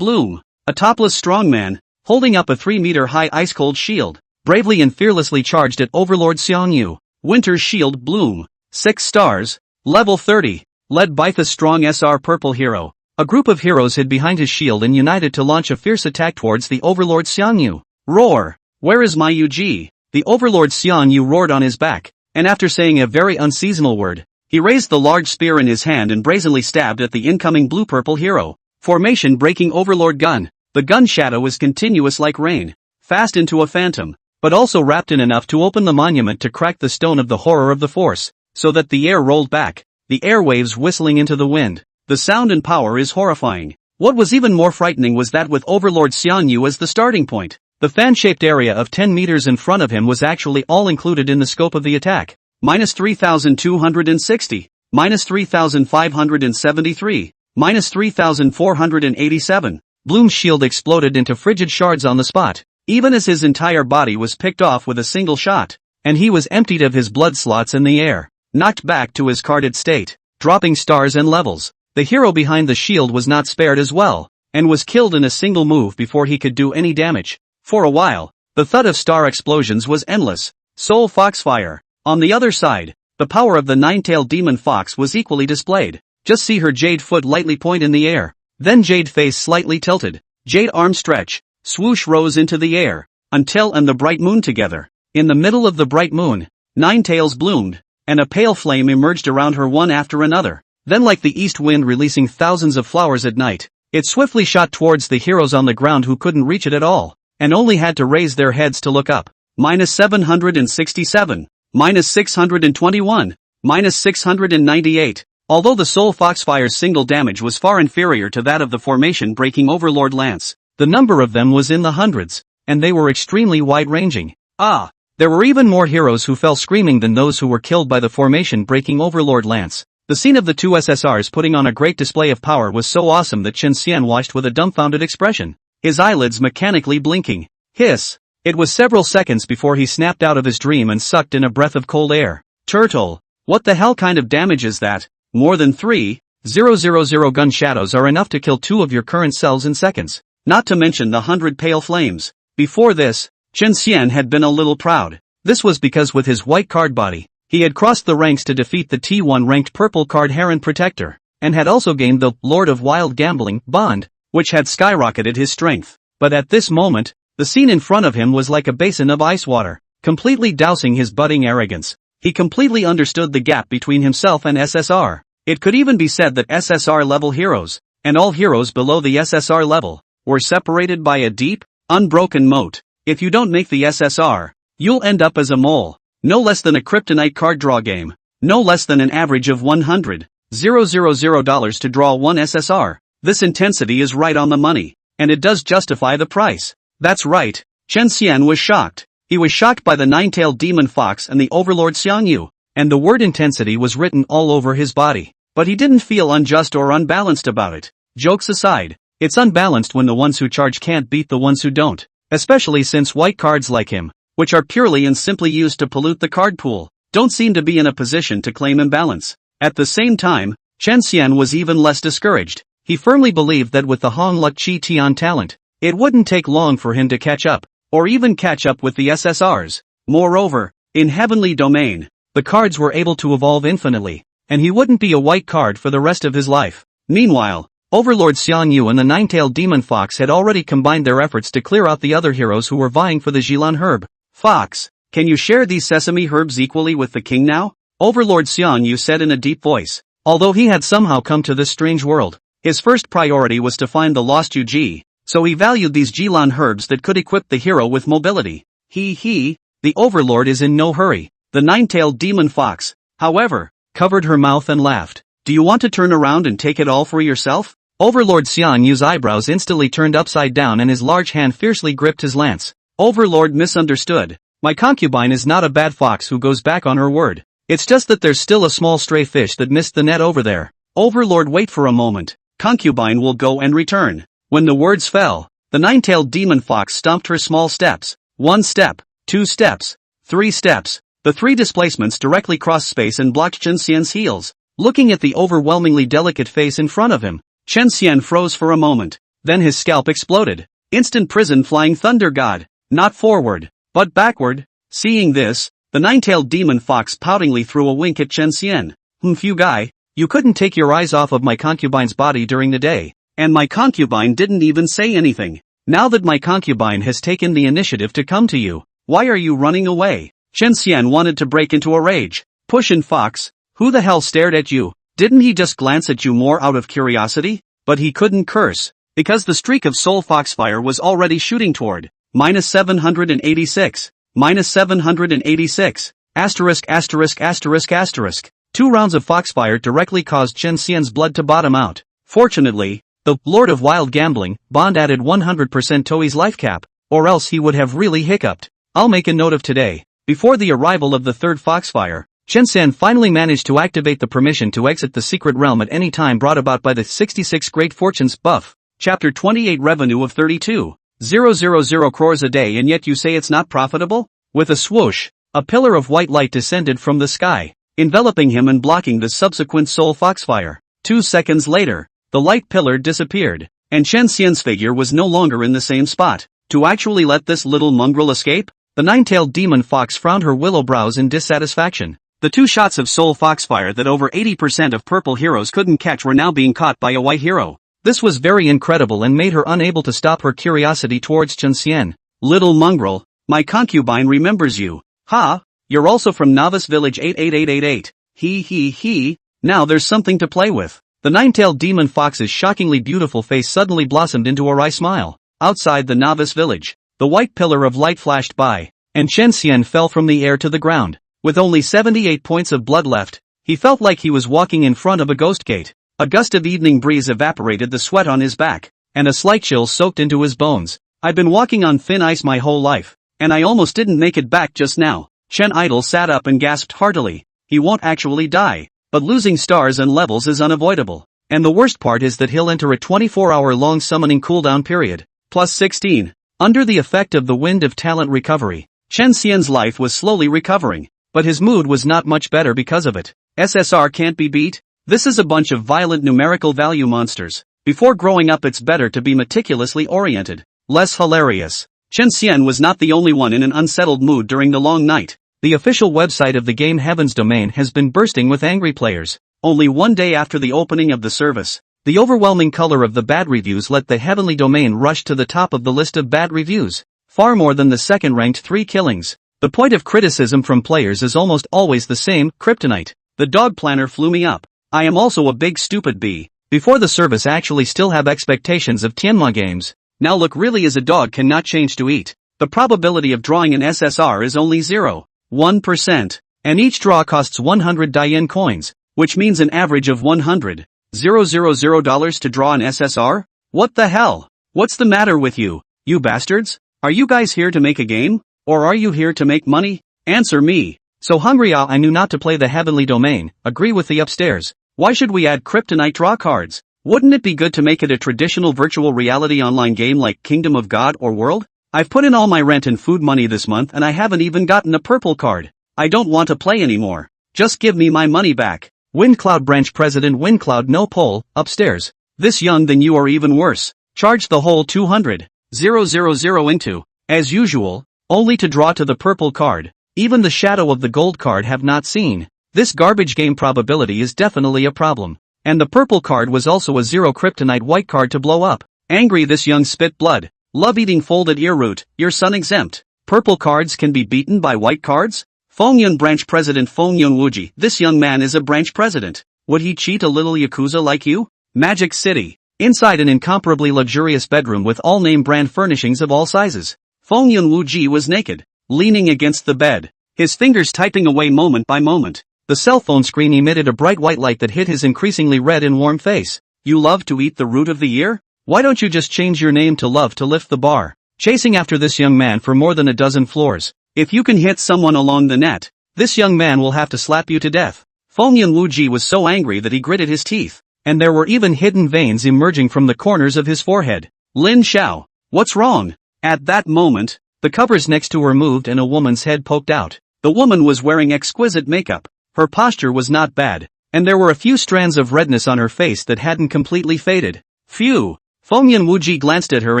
Bloom, a topless strongman, holding up a 3-meter-high ice-cold shield, bravely and fearlessly charged at Overlord Xiangyu. Winter's Shield Bloom, 6 stars, level 30, led by the strong SR Purple Hero. A group of heroes hid behind his shield and united to launch a fierce attack towards the Overlord Xiangyu. Roar! Where is my UG? The Overlord Xiangyu roared on his back, and after saying a very unseasonal word, he raised the large spear in his hand and brazenly stabbed at the incoming blue-purple hero. Formation breaking Overlord gun. The gun shadow is continuous like rain, fast into a phantom, but also wrapped in enough to open the monument to crack the stone of the horror of the force, so that the air rolled back, the airwaves whistling into the wind. The sound and power is horrifying. What was even more frightening was that with Overlord Xiangyu as the starting point, the fan-shaped area of 10 meters in front of him was actually all included in the scope of the attack. Minus 3,260, minus 3,573, minus 3,487. Bloom's shield exploded into frigid shards on the spot, even as his entire body was picked off with a single shot, and he was emptied of his blood slots in the air, knocked back to his carded state, dropping stars and levels. The hero behind the shield was not spared as well, and was killed in a single move before he could do any damage. For a while, the thud of star explosions was endless. Soul Foxfire. On the other side, the power of the nine-tailed demon fox was equally displayed. Just see her jade foot lightly point in the air, then jade face slightly tilted, jade arm stretch, swoosh rose into the air, until and the bright moon together. In the middle of the bright moon, 9 tails bloomed, and a pale flame emerged around her one after another. Then like the east wind releasing thousands of flowers at night, it swiftly shot towards the heroes on the ground who couldn't reach it at all, and only had to raise their heads to look up. Minus 767, minus 621, minus 698. Although the Soul Foxfire's single damage was far inferior to that of the formation-breaking Overlord Lance, the number of them was in the hundreds, and they were extremely wide-ranging. There were even more heroes who fell screaming than those who were killed by the formation-breaking Overlord Lance. The scene of the two SSRs putting on a great display of power was so awesome that Chen Xian watched with a dumbfounded expression, his eyelids mechanically blinking. Hiss! It was several seconds before he snapped out of his dream and sucked in a breath of cold air. Turtle! What the hell kind of damage is that? More than 3,000 gun shadows are enough to kill 2 of your current cells in seconds. Not to mention the 100 pale flames. Before this, Chen Xian had been a little proud. This was because with his white card body, he had crossed the ranks to defeat the T1 ranked purple card Heron Protector, and had also gained the Lord of Wild Gambling bond, which had skyrocketed his strength. But at this moment, the scene in front of him was like a basin of ice water, completely dousing his budding arrogance. He completely understood the gap between himself and SSR. It could even be said that SSR level heroes, and all heroes below the SSR level, were separated by a deep, unbroken moat. If you don't make the SSR, you'll end up as a mole. No less than a kryptonite card draw game. No less than an average of $100,000 to draw one SSR. This intensity is right on the money, and it does justify the price. That's right, Chen Xian was shocked. He was shocked by the nine-tailed demon fox and the Overlord Xiangyu, and the word intensity was written all over his body. But he didn't feel unjust or unbalanced about it. Jokes aside, it's unbalanced when the ones who charge can't beat the ones who don't, especially since white cards like him, which are purely and simply used to pollute the card pool, don't seem to be in a position to claim imbalance. At the same time, Chen Xian was even less discouraged. He firmly believed that with the Hong Luk Chi Tian talent, it wouldn't take long for him to catch up, or even catch up with the SSRs. Moreover, in Heavenly Domain, the cards were able to evolve infinitely, and he wouldn't be a white card for the rest of his life. Meanwhile, Overlord Xiangyu and the nine-tailed demon fox had already combined their efforts to clear out the other heroes who were vying for the Jilan herb. Fox, can you share these sesame herbs equally with the king now? Overlord Xiangyu said in a deep voice. Although he had somehow come to this strange world, his first priority was to find the lost Yuji, so he valued these Jilan herbs that could equip the hero with mobility. The Overlord is in no hurry. The nine-tailed demon fox, however, covered her mouth and laughed. Do you want to turn around and take it all for yourself? Overlord Xiangyu's eyebrows instantly turned upside down and his large hand fiercely gripped his lance. Overlord misunderstood. My concubine is not a bad fox who goes back on her word. It's just that there's still a small stray fish that missed the net over there. Overlord, wait for a moment. Concubine will go and return. When the words fell, the nine-tailed demon fox stomped her small steps. 1 step, 2 steps, 3 steps. The 3 displacements directly crossed space and blocked Chen Xian's heels. Looking at the overwhelmingly delicate face in front of him, Chen Xian froze for a moment. Then his scalp exploded. Instant prison flying thunder god. Not forward, but backward. Seeing this, the nine-tailed demon fox poutingly threw a wink at Chen Xian. Phew guy, you couldn't take your eyes off of my concubine's body during the day. And my concubine didn't even say anything. Now that my concubine has taken the initiative to come to you, why are you running away? Chen Xian wanted to break into a rage. Pushin' fox, who the hell stared at you? Didn't he just glance at you more out of curiosity? But he couldn't curse, because the streak of soul foxfire was already shooting toward. -786. -786. ********. 2 rounds of foxfire directly caused Chen Xian's blood to bottom out. Fortunately, the Lord of Wild Gambling bond added 100% Toei's life cap, or else he would have really hiccuped. I'll make a note of today. Before the arrival of the 3rd foxfire, Chen Xian finally managed to activate the permission to exit the secret realm at any time brought about by the 66 Great Fortunes buff. Chapter 28 Revenue of 32,000 crores a day, and yet you say it's not profitable? With a swoosh, a pillar of white light descended from the sky, enveloping him and blocking the subsequent soul foxfire. 2 seconds later, the light pillar disappeared, and Chen Xian's figure was no longer in the same spot. To actually let this little mongrel escape? The nine-tailed demon fox frowned her willow brows in dissatisfaction. The 2 shots of soul foxfire that over 80% of purple heroes couldn't catch were now being caught by a white hero. This was very incredible and made her unable to stop her curiosity towards Chen Xian. Little mongrel, my concubine remembers you. Ha, you're also from Novice Village 88888. He. Now there's something to play with. The nine-tailed demon fox's shockingly beautiful face suddenly blossomed into a wry smile. Outside the Novice Village, the white pillar of light flashed by, and Chen Xian fell from the air to the ground. With only 78 points of blood left, he felt like he was walking in front of a ghost gate. A gust of evening breeze evaporated the sweat on his back, and a slight chill soaked into his bones. I've been walking on thin ice my whole life, and I almost didn't make it back just now. Chen Idol sat up and gasped heartily. He won't actually die, but losing stars and levels is unavoidable. And the worst part is that he'll enter a 24-hour-long summoning cooldown period. Plus 16. Under the effect of the wind of talent recovery, Chen Xian's life was slowly recovering, but his mood was not much better because of it. SSR can't be beat? This is a bunch of violent numerical value monsters. Before growing up it's better to be meticulously oriented. Less hilarious. Chen Xian was not the only one in an unsettled mood during the long night. The official website of the game Heaven's Domain has been bursting with angry players. Only 1 day after the opening of the service, the overwhelming color of the bad reviews let the Heavenly Domain rush to the top of the list of bad reviews, far more than the second-ranked 3 killings. The point of criticism from players is almost always the same: kryptonite. The dog planner flew me up. I am also a big stupid bee. Before the service actually still have expectations of Tianma games. Now look, really is a dog cannot change to eat. The probability of drawing an SSR is only 0.1%, and each draw costs 100 Dian coins, which means an average of $100,000 to draw an SSR? What the hell? What's the matter with you, you bastards? Are you guys here to make a game? Or are you here to make money? Answer me. So hungry I knew not to play the Heavenly Domain. Agree with the upstairs. Why should we add kryptonite draw cards? Wouldn't it be good to make it a traditional virtual reality online game like Kingdom of God or World? I've put in all my rent and food money this month and I haven't even gotten a purple card. I don't want to play anymore. Just give me my money back. Windcloud Branch President Windcloud No Pole, upstairs. This young then you are even worse. Charge the whole 200,000 into, as usual, only to draw to the purple card. Even the shadow of the gold card have not seen. This garbage game probability is definitely a problem. And the purple card was also a 0 kryptonite white card to blow up. Angry this young spit blood. Love eating folded ear root, your son exempt. Purple cards can be beaten by white cards? Fongyun Branch President Fongyun Wuji, this young man is a branch president. Would he cheat a little yakuza like you? Magic City. Inside an incomparably luxurious bedroom with all name brand furnishings of all sizes, Fongyun Wuji was naked, leaning against the bed, his fingers typing away moment by moment. The cell phone screen emitted a bright white light that hit his increasingly red and warm face. You love to eat the root of the year? Why don't you just change your name to Love to lift the bar? Chasing after this young man for more than a dozen floors, If you can hit someone along the net, this young man will have to slap you to death. Feng Yunwuji was so angry that he gritted his teeth, and there were even hidden veins emerging from the corners of his forehead. Lin Xiao, what's wrong? At that moment, the covers next to her moved and a woman's head poked out. The woman was wearing exquisite makeup, her posture was not bad, and there were a few strands of redness on her face that hadn't completely faded. Phew! Feng Yunwuji glanced at her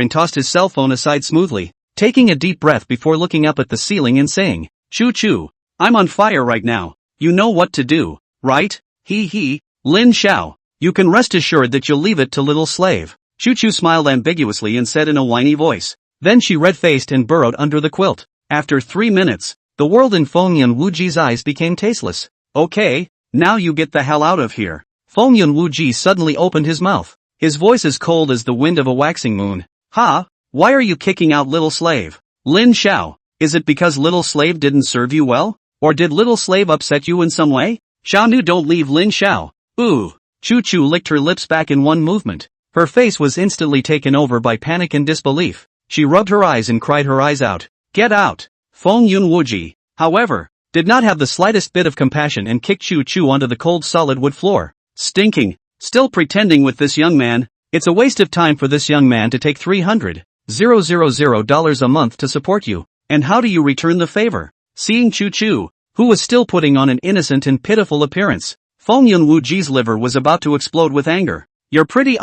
and tossed his cell phone aside smoothly, taking a deep breath before looking up at the ceiling and saying, "Choo choo, I'm on fire right now, you know what to do, right? Hee hee, Lin Xiao, you can rest assured that you'll leave it to little slave." Choo choo smiled ambiguously and said in a whiny voice. Then she red-faced and burrowed under the quilt. After 3 minutes, the world in Feng Yunwuji's eyes became tasteless. Okay, now you get the hell out of here. Feng Yunwuji suddenly opened his mouth, his voice as cold as the wind of a waxing moon. Ha! Why are you kicking out little slave? Lin Xiao, is it because little slave didn't serve you well? Or did little slave upset you in some way? Xiaonu, don't leave Lin Xiao. Ooh! Choo choo licked her lips back in one movement. Her face was instantly taken over by panic and disbelief. She rubbed her eyes and cried her eyes out. Get out! Feng Yunwuji, however, did not have the slightest bit of compassion and kicked Choo choo onto the cold solid wood floor. Stinking! Still pretending with this young man? It's a waste of time for this young man to take $300,000 a month to support you. And how do you return the favor? Seeing Choo choo, who was still putting on an innocent and pitiful appearance, Feng Yunwuji's liver was about to explode with anger. You're pretty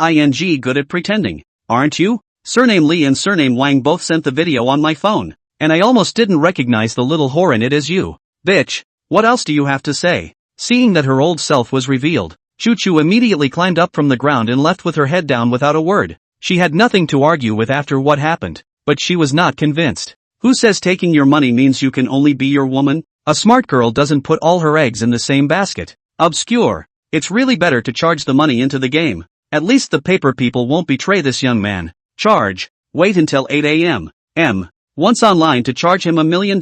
good at pretending, aren't you? Surname Li and surname Wang both sent the video on my phone, and I almost didn't recognize the little whore in it as you. Bitch, what else do you have to say? Seeing that her old self was revealed, Choo choo immediately climbed up from the ground and left with her head down without a word. She had nothing to argue with after what happened, but she was not convinced. Who says taking your money means you can only be your woman? A smart girl doesn't put all her eggs in the same basket. Obscure. It's really better to charge the money into the game. At least the paper people won't betray this young man. Charge. Wait until 8 a.m. Once online to charge him $1 million.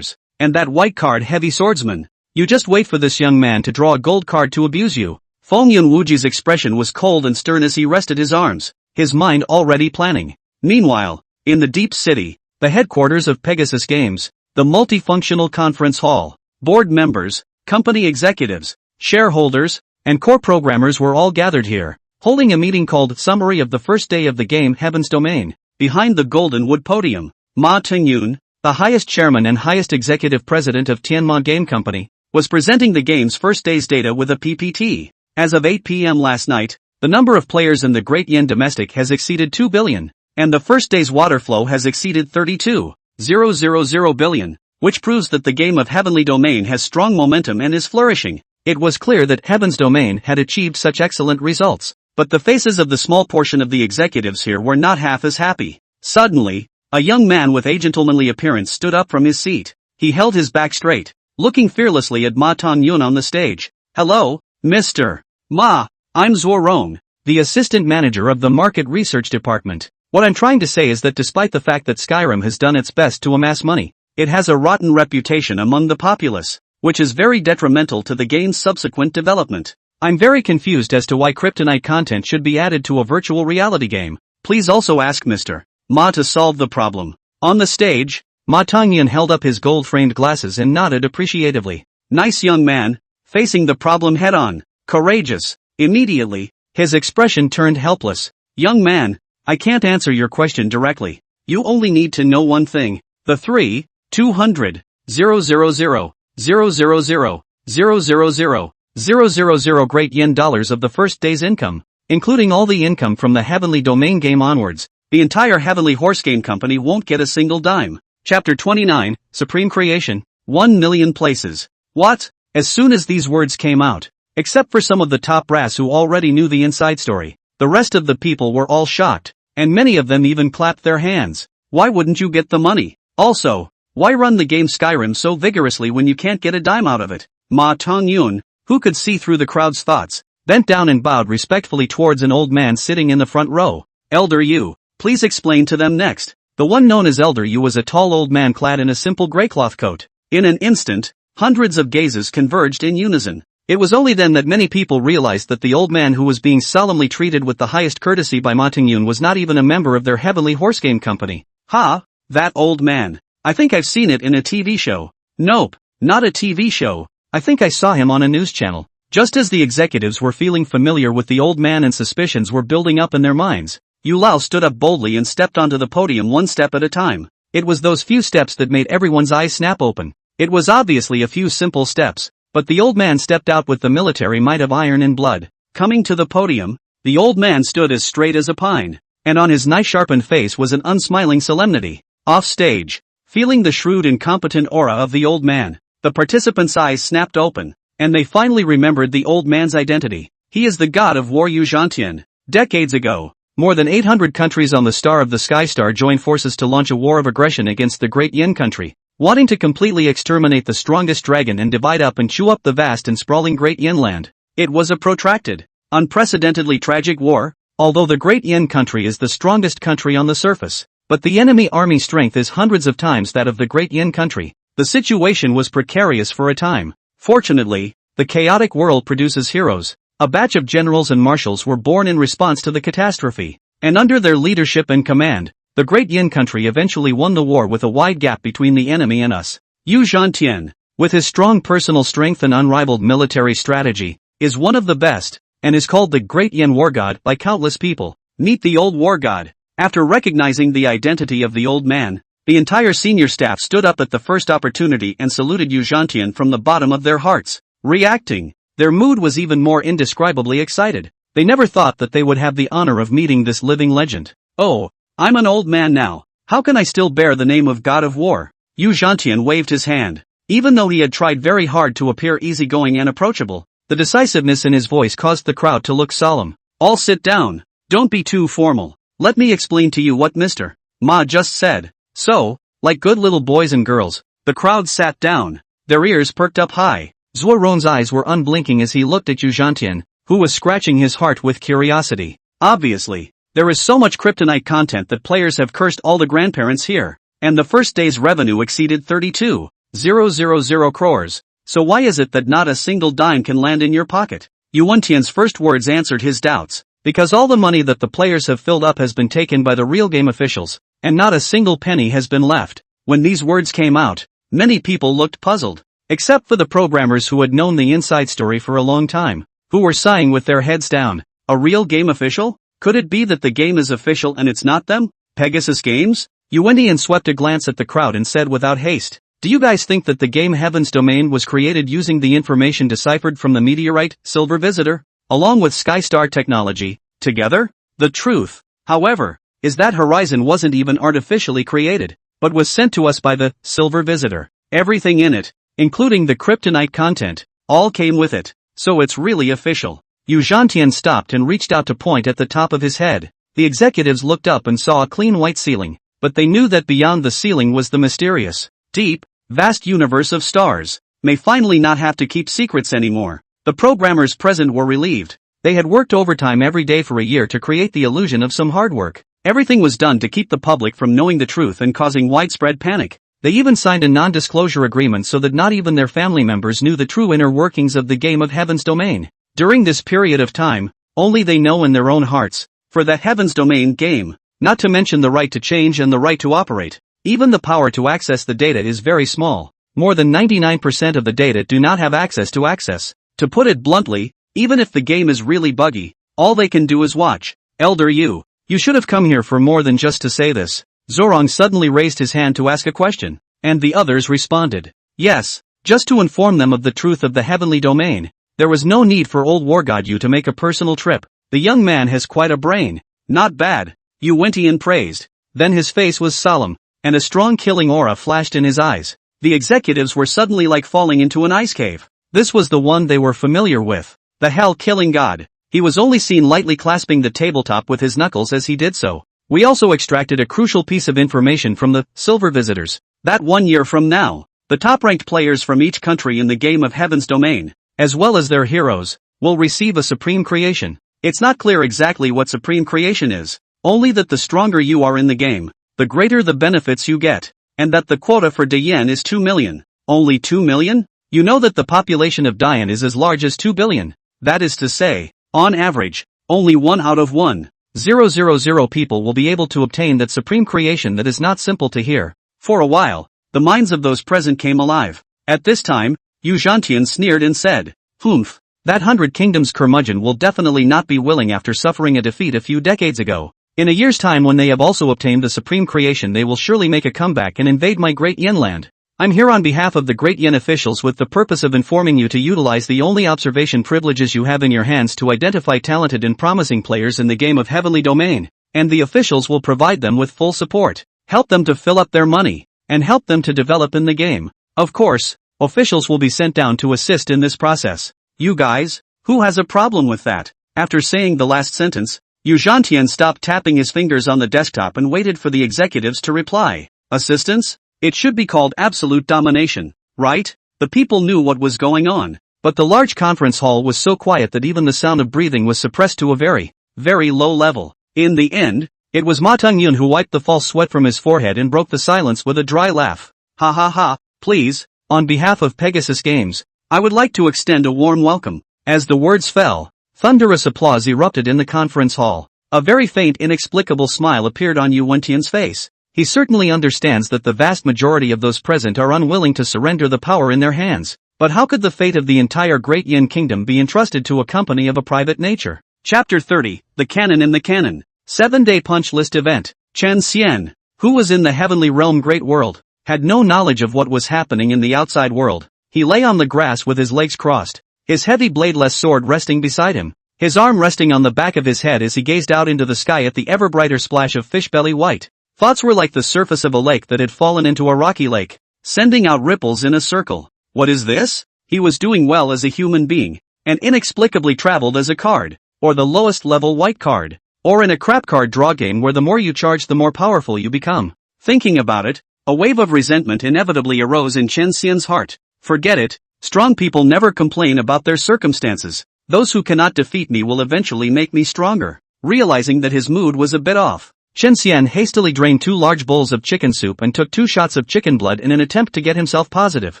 And that white card heavy swordsman. You just wait for this young man to draw a gold card to abuse you. Feng Yunwuji's expression was cold and stern as he rested his arms, his mind already planning. Meanwhile, in the deep city, the headquarters of Pegasus Games, the multifunctional conference hall, board members, company executives, shareholders, and core programmers were all gathered here, holding a meeting called Summary of the First Day of the Game Heaven's Domain. Behind the golden wood podium, Ma Tingyun, the highest chairman and highest executive president of Tianma Game Company, was presenting the game's first day's data with a PPT. As of 8 p.m. last night, the number of players in the Great Yen Domestic has exceeded 2 billion, and the first day's water flow has exceeded 32.000 billion, which proves that the game of Heavenly Domain has strong momentum and is flourishing. It was clear that Heaven's Domain had achieved such excellent results, but the faces of the small portion of the executives here were not half as happy. Suddenly, a young man with a gentlemanly appearance stood up from his seat. He held his back straight, looking fearlessly at Ma Tingyun on the stage. Hello, Mr. Ma, I'm Zuorong, the assistant manager of the market research department. What I'm trying to say is that despite the fact that Skyrim has done its best to amass money, it has a rotten reputation among the populace, which is very detrimental to the game's subsequent development. I'm very confused as to why kryptonite content should be added to a virtual reality game. Please also ask Mr. Ma to solve the problem. On the stage, Ma Tingyun held up his gold-framed glasses and nodded appreciatively. Nice young man, facing the problem head-on. Courageous. Immediately, his expression turned helpless. Young man, I can't answer your question directly. You only need to know one thing. The 200,000,000 Great Yen dollars of the first day's income, including all the income from the Heavenly Domain game onwards, the entire Heavenly Horse Game Company won't get a single dime. Chapter 29, Supreme Creation, 1 million places. What? As soon as these words came out, except for some of the top brass who already knew the inside story, the rest of the people were all shocked, and many of them even clapped their hands. Why wouldn't you get the money? Also, why run the game Skyrim so vigorously when you can't get a dime out of it? Ma Tingyun, who could see through the crowd's thoughts, bent down and bowed respectfully towards an old man sitting in the front row. Elder Yu, please explain to them next. The one known as Elder Yu was a tall old man clad in a simple grey cloth coat. In an instant, hundreds of gazes converged in unison. It was only then that many people realized that the old man who was being solemnly treated with the highest courtesy by Ma Tingyun was not even a member of their Heavenly Horse Game Company. Ha! That old man. I think I've seen it in a TV show. Nope, not a TV show. I think I saw him on a news channel. Just as the executives were feeling familiar with the old man and suspicions were building up in their minds, Yu Lao stood up boldly and stepped onto the podium one step at a time. It was those few steps that made everyone's eyes snap open. It was obviously a few simple steps, but the old man stepped out with the military might of iron and blood. Coming to the podium, the old man stood as straight as a pine, and on his knife-sharpened face was an unsmiling solemnity. Off stage, feeling the shrewd and competent aura of the old man, the participants' eyes snapped open, and they finally remembered the old man's identity. He is the god of war Yu Zhantian. Decades ago, more than 800 countries on the Star of the Sky Star joined forces to launch a war of aggression against the Great Yin country, wanting to completely exterminate the strongest dragon and divide up and chew up the vast and sprawling Great Yin land. It was a protracted, unprecedentedly tragic war, although the Great Yin country is the strongest country on the surface, but the enemy army strength is hundreds of times that of the Great Yin country. The situation was precarious for a time. Fortunately, the chaotic world produces heroes. A batch of generals and marshals were born in response to the catastrophe, and under their leadership and command, the Great Yin country eventually won the war with a wide gap between the enemy and us. Yu Zhantian, with his strong personal strength and unrivaled military strategy, is one of the best, and is called the Great Yin War God by countless people. Meet the old war god. After recognizing the identity of the old man, the entire senior staff stood up at the first opportunity and saluted Yu Zhantian from the bottom of their hearts. Reacting, their mood was even more indescribably excited. They never thought that they would have the honor of meeting this living legend. Oh, I'm an old man now. How can I still bear the name of God of War? Yu Zhantian waved his hand. Even though he had tried very hard to appear easygoing and approachable, the decisiveness in his voice caused the crowd to look solemn. All sit down. Don't be too formal. Let me explain to you what Mr. Ma just said. So, like good little boys and girls, the crowd sat down, their ears perked up high. Zhuo Ron's eyes were unblinking as he looked at Yu Zhantian, who was scratching his heart with curiosity. Obviously, there is so much kryptonite content that players have cursed all the grandparents here, and the first day's revenue exceeded 32,000 crores. So why is it that not a single dime can land in your pocket? Yu Wentian's first words answered his doubts. Because all the money that the players have filled up has been taken by the real game officials, and not a single penny has been left. When these words came out, many people looked puzzled, except for the programmers who had known the inside story for a long time, who were sighing with their heads down. A real game official? Could it be that the game is official and it's not them? Pegasus Games? Yu Wentian swept a glance at the crowd and said without haste, "Do you guys think that the game Heaven's Domain was created using the information deciphered from the meteorite, Silver Visitor, along with Skystar technology, together? The truth, however, is that Horizon wasn't even artificially created, but was sent to us by the Silver Visitor. Everything in it, including the kryptonite content, all came with it, so it's really official." Yu Zhantian stopped and reached out to point at the top of his head. The executives looked up and saw a clean white ceiling, but they knew that beyond the ceiling was the mysterious, deep, vast universe of stars. May finally not have to keep secrets anymore. The programmers present were relieved. They had worked overtime every day for a year to create the illusion of some hard work. Everything was done to keep the public from knowing the truth and causing widespread panic. They even signed a non-disclosure agreement so that not even their family members knew the true inner workings of the game of Heaven's Domain. During this period of time, only they know in their own hearts, for that Heaven's Domain game, not to mention the right to change and the right to operate. Even the power to access the data is very small. More than 99% of the data do not have access to access. To put it bluntly, even if the game is really buggy, all they can do is watch. Elder Yu, you should have come here for more than just to say this. Zorong suddenly raised his hand to ask a question, and the others responded. Yes, just to inform them of the truth of the heavenly domain. There was no need for old War God Yu to make a personal trip. The young man has quite a brain. Not bad, Yu Wentian praised. Then his face was solemn, and a strong killing aura flashed in his eyes. The executives were suddenly like falling into an ice cave. This was the one they were familiar with. The hell-killing god. He was only seen lightly clasping the tabletop with his knuckles as he did so. We also extracted a crucial piece of information from the Silver Visitors. That 1 year from now, the top-ranked players from each country in the game of Heaven's Domain, as well as their heroes, will receive a supreme creation. It's not clear exactly what supreme creation is, only that the stronger you are in the game, the greater the benefits you get, and that the quota for Dian is 2 million. Only 2 million? You know that the population of Dian is as large as 2 billion. That is to say, on average, only 1 out of 1,000 people will be able to obtain that supreme creation. That is not simple to hear. For a while, the minds of those present came alive. At this time, Yu Zhantian sneered and said, "Humph, that 100 Kingdoms curmudgeon will definitely not be willing after suffering a defeat a few decades ago. In a year's time when they have also obtained the supreme creation they will surely make a comeback and invade my Great Yin land. I'm here on behalf of the Great Yin officials with the purpose of informing you to utilize the only observation privileges you have in your hands to identify talented and promising players in the game of Heavenly Domain, and the officials will provide them with full support, help them to fill up their money, and help them to develop in the game. Of course, officials will be sent down to assist in this process. You guys, who has a problem with that?" After saying the last sentence, Yu Zhantian stopped tapping his fingers on the desktop and waited for the executives to reply. Assistance? It should be called absolute domination, right? The people knew what was going on, but the large conference hall was so quiet that even the sound of breathing was suppressed to a very, very low level. In the end, it was Ma Teng-yun who wiped the false sweat from his forehead and broke the silence with a dry laugh. "Ha ha ha, please, on behalf of Pegasus Games, I would like to extend a warm welcome." As the words fell, thunderous applause erupted in the conference hall. A very faint inexplicable smile appeared on Yu Wentian's face. He certainly understands that the vast majority of those present are unwilling to surrender the power in their hands. But how could the fate of the entire Great Yin Kingdom be entrusted to a company of a private nature? Chapter 30, The Canon in the Canon. 7-day punch list event. Chen Xian, who was in the heavenly realm Great World, had no knowledge of what was happening in the outside world. He lay on the grass with his legs crossed, his heavy bladeless sword resting beside him, his arm resting on the back of his head as he gazed out into the sky at the ever brighter splash of fish-belly white. Thoughts were like the surface of a lake that had fallen into a rocky lake, sending out ripples in a circle. What is this? He was doing well as a human being, and inexplicably traveled as a card, or the lowest level white card, or in a crap card draw game where the more you charge the more powerful you become. Thinking about it, a wave of resentment inevitably arose in Chen Xian's heart. Forget it, strong people never complain about their circumstances. Those who cannot defeat me will eventually make me stronger. Realizing that his mood was a bit off, Chen Xian hastily drained 2 large bowls of chicken soup and took 2 shots of chicken blood in an attempt to get himself positive.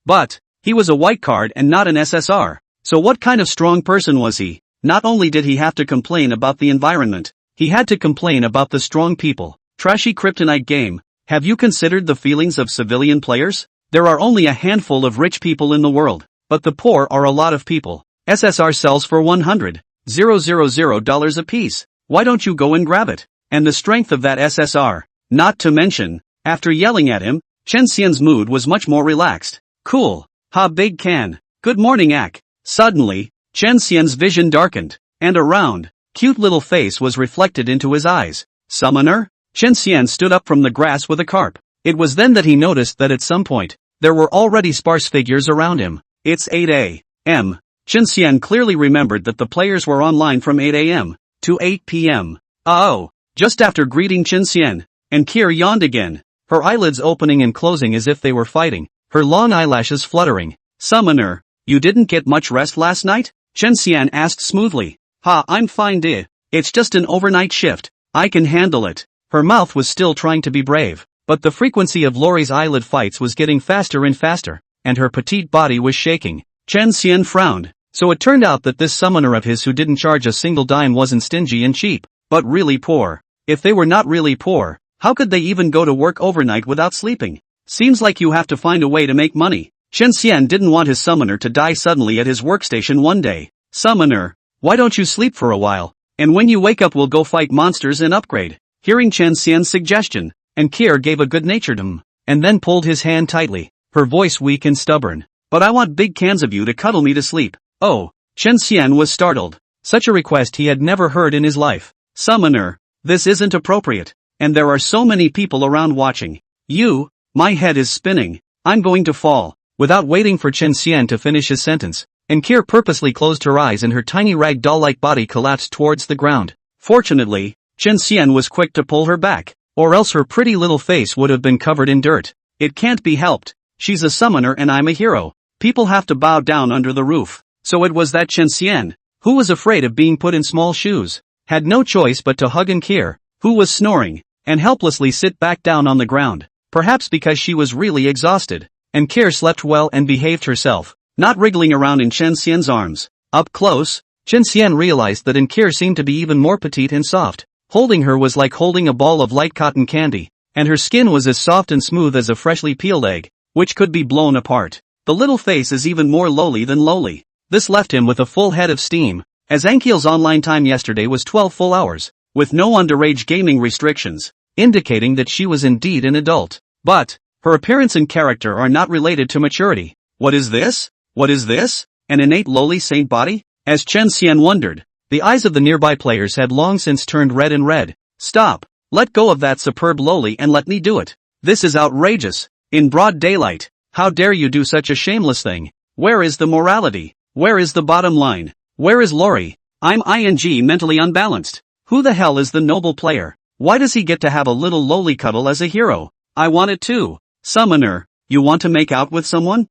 But he was a white card and not an SSR. So what kind of strong person was he? Not only did he have to complain about the environment, he had to complain about the strong people. Trashy kryptonite game. Have you considered the feelings of civilian players? There are only a handful of rich people in the world, but the poor are a lot of people. SSR sells for $100,000 apiece. Why don't you go and grab it? And the strength of that SSR. Not to mention, after yelling at him, Chen Xian's mood was much more relaxed. Cool. Ha big can. Good morning Ak. Suddenly, Chen Xian's vision darkened, and a round, cute little face was reflected into his eyes. Summoner? Chen Xian stood up from the grass with a carp. It was then that he noticed that at some point, there were already sparse figures around him. It's 8 a.m. Chen Xian clearly remembered that the players were online from 8 a.m. to 8 p.m. Oh. Just after greeting Chen Xian, and Kier yawned again, her eyelids opening and closing as if they were fighting, her long eyelashes fluttering. Summoner, you didn't get much rest last night? Chen Xian asked smoothly. Ha, I'm fine it's just an overnight shift, I can handle it. Her mouth was still trying to be brave, but the frequency of Lori's eyelid fights was getting faster and faster, and her petite body was shaking. Chen Xian frowned, so it turned out that this summoner of his who didn't charge a single dime wasn't stingy and cheap, but really poor. If they were not really poor, how could they even go to work overnight without sleeping? Seems like you have to find a way to make money. Chen Xian didn't want his summoner to die suddenly at his workstation one day. Summoner, why don't you sleep for a while, and when you wake up we'll go fight monsters and upgrade. Hearing Chen Xian's suggestion, and Kier gave a good-natured and then pulled his hand tightly, her voice weak and stubborn. But I want big cans of you to cuddle me to sleep. Oh, Chen Xian was startled. Such a request he had never heard in his life. Summoner, this isn't appropriate, and there are so many people around watching. My head is spinning, I'm going to fall. Without waiting for Chen Xian to finish his sentence, and Kier purposely closed her eyes and her tiny rag doll-like body collapsed towards the ground. Fortunately, Chen Xian was quick to pull her back, or else her pretty little face would have been covered in dirt. It can't be helped, she's a summoner and I'm a hero. People have to bow down under the roof. So it was that Chen Xian, who was afraid of being put in small shoes, had no choice but to hug Kier, who was snoring, and helplessly sit back down on the ground, perhaps because she was really exhausted, and Kier slept well and behaved herself, not wriggling around in Chen Xian's arms. Up close, Chen Xian realized that Kier seemed to be even more petite and soft. Holding her was like holding a ball of light cotton candy. and her skin was as soft and smooth as a freshly peeled egg, which could be blown apart. The little face is even more loli than loli. This left him with a full head of steam, as Ankiel's online time yesterday was 12 full hours, with no underage gaming restrictions, indicating that she was indeed an adult. But her appearance and character are not related to maturity. What is this? What is this? An innate loli saint body? As Chen Xian wondered, the eyes of the nearby players had long since turned red and red. Stop! Let go of that superb loli and let me do it. This is outrageous. In broad daylight. How dare you do such a shameless thing? Where is the morality? Where is the bottom line? Where is Lori? I'm mentally unbalanced. Who the hell is the noble player? Why does he get to have a little loli cuddle as a hero? I want it too. Summoner, you want to make out with someone?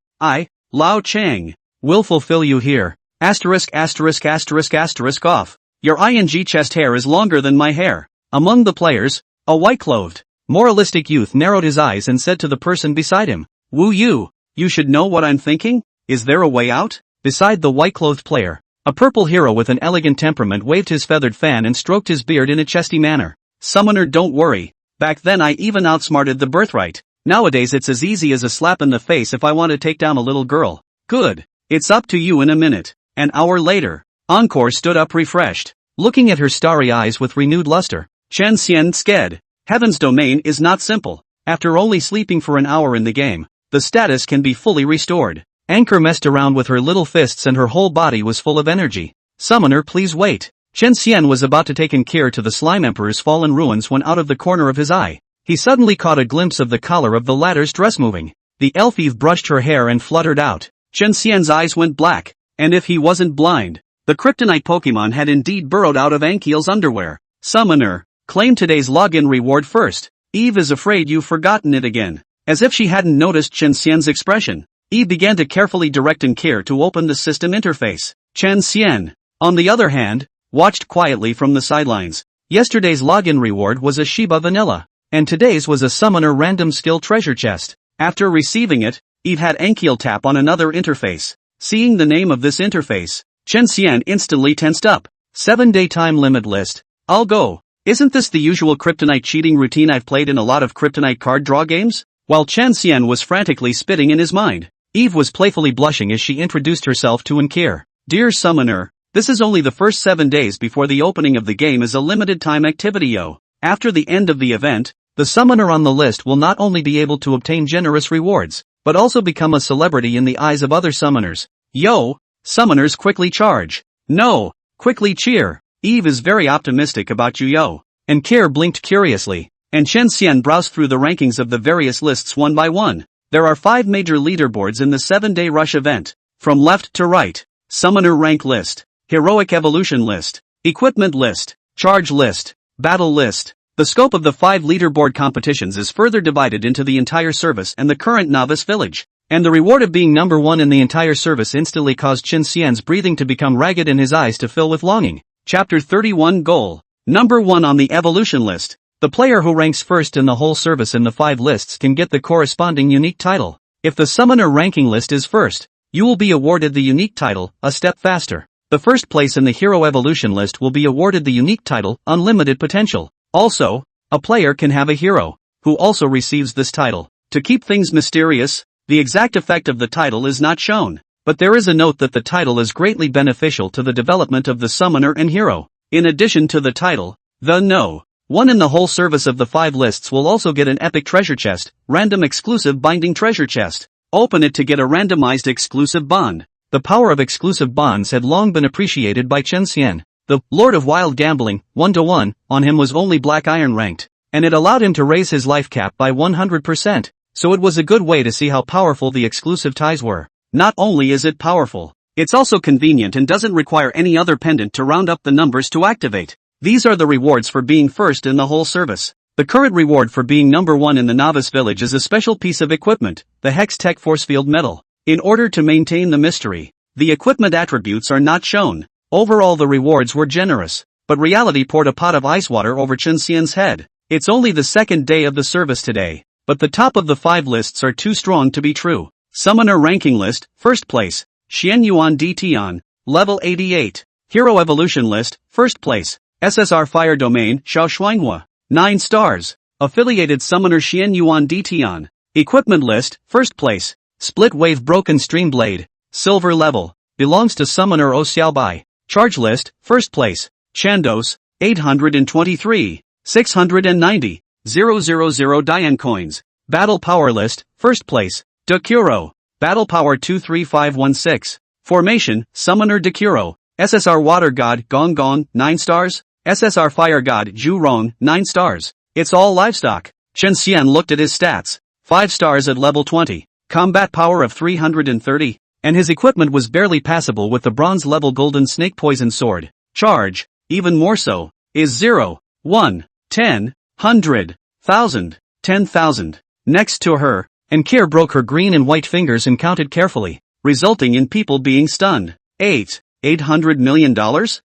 Lao Chang, will fulfill you here. Off. Your chest hair is longer than my hair. Among the players, a white-clothed, moralistic youth narrowed his eyes and said to the person beside him, Wu you should know what I'm thinking? Is there a way out? Beside the white-clothed player, a purple hero with an elegant temperament waved his feathered fan and stroked his beard in a chesty manner. Summoner, don't worry. Back then I even outsmarted the birthright. Nowadays it's as easy as a slap in the face if I want to take down a little girl. Good. It's up to you in a minute. An hour later, Encore stood up refreshed, looking at her starry eyes with renewed luster. Chen Xian sked. Heaven's domain is not simple. After only sleeping for an hour in the game, the status can be fully restored. Anchor messed around with her little fists and her whole body was full of energy. Summoner, please wait. Chen Xian was about to take Ankyr to the Slime Emperor's fallen ruins when out of the corner of his eye, he suddenly caught a glimpse of the collar of the latter's dress moving. The elf-eve brushed her hair and fluttered out. Chen Xian's eyes went black, and if he wasn't blind, the kryptonite Pokemon had indeed burrowed out of Ankyle's underwear. Summoner, claim today's login reward first. Eve is afraid you've forgotten it again. As if she hadn't noticed Chen Xian's expression, Eve began to carefully direct Ankyr to open the system interface. Chen Xian, on the other hand, watched quietly from the sidelines. Yesterday's login reward was a Shiba Vanilla, and today's was a Summoner random skill treasure chest. After receiving it, Eve had Ankyl tap on another interface. Seeing the name of this interface, Chen Xian instantly tensed up. 7-day time limit list. I'll go. Isn't this the usual kryptonite cheating routine I've played in a lot of kryptonite card draw games? While Chen Xian was frantically spitting in his mind, Eve was playfully blushing as she introduced herself to Ankyr. Dear Summoner, this is only the first 7 days before the opening of the game is a limited time activity yo. After the end of the event, the summoner on the list will not only be able to obtain generous rewards, but also become a celebrity in the eyes of other summoners. Yo, summoners quickly charge. No, quickly cheer. Eve is very optimistic about you yo. Ankyr blinked curiously, and Chen Xian browsed through the rankings of the various lists one by one. There are 5 major leaderboards in the 7-day rush event. From left to right, Summoner rank list, Heroic evolution list, Equipment list, Charge list, Battle list. The scope of the 5 leaderboard competitions is further divided into the entire service and the current novice village. And the reward of being number 1 in the entire service instantly caused Chen Xian's breathing to become ragged and his eyes to fill with longing. Chapter 31 Goal. Number 1 on the evolution list. The player who ranks first in the whole service in the 5 lists can get the corresponding unique title. If the summoner ranking list is first, you will be awarded the unique title, A Step Faster. The first place in the hero evolution list will be awarded the unique title, Unlimited Potential. Also, a player can have a hero, who also receives this title. To keep things mysterious, the exact effect of the title is not shown, but there is a note that the title is greatly beneficial to the development of the summoner and hero. In addition to the title, one in the whole service of the 5 lists will also get an epic treasure chest, random exclusive binding treasure chest. Open it to get a randomized exclusive bond. The power of exclusive bonds had long been appreciated by Chen Xian. The Lord of Wild Gambling, 1-to-1, on him was only Black Iron ranked, and it allowed him to raise his life cap by 100%, so it was a good way to see how powerful the exclusive ties were. Not only is it powerful, it's also convenient and doesn't require any other pendant to round up the numbers to activate. These are the rewards for being first in the whole service. The current reward for being number 1 in the novice village is a special piece of equipment, the Hex Tech Force Field Medal. In order to maintain the mystery, the equipment attributes are not shown. Overall the rewards were generous, but reality poured a pot of ice water over Chen Xian's head. It's only the 2nd day of the service today, but the top of the 5 lists are too strong to be true. Summoner ranking list, first place, Xian Yuan Dtion, level 88. Hero evolution list, first place, SSR Fire Domain, Xiao Shuanghua, 9 stars. Affiliated Summoner Xian Yuan Dtian. Equipment list, first place. Split Wave Broken Stream Blade. Silver level. Belongs to Summoner O Xiaobai. Charge list, first place. Chandos, 823. 690. 000 Dian coins. Battle power list, first place. Dakuro. Battle power 23516. Formation, Summoner Dakuro. SSR Water God Gong Gong, 9 stars. SSR Fire God Zhu Rong, 9 stars. It's all livestock. Chen Xian looked at his stats. 5 stars at level 20. Combat power of 330. And his equipment was barely passable with the bronze level golden snake poison sword. Charge, even more so, is 0, 1, 10, 100, 1000, 10,000. Next to her, and Kier broke her green and white fingers and counted carefully, resulting in people being stunned. $800 million?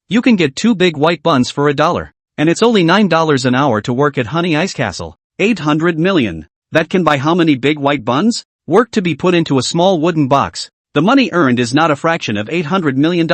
You can get 2 big white buns for $1. And it's only $9 an hour to work at Honey Ice Castle. 800 million. That can buy how many big white buns? Work to be put into a small wooden box. The money earned is not a fraction of $800 million.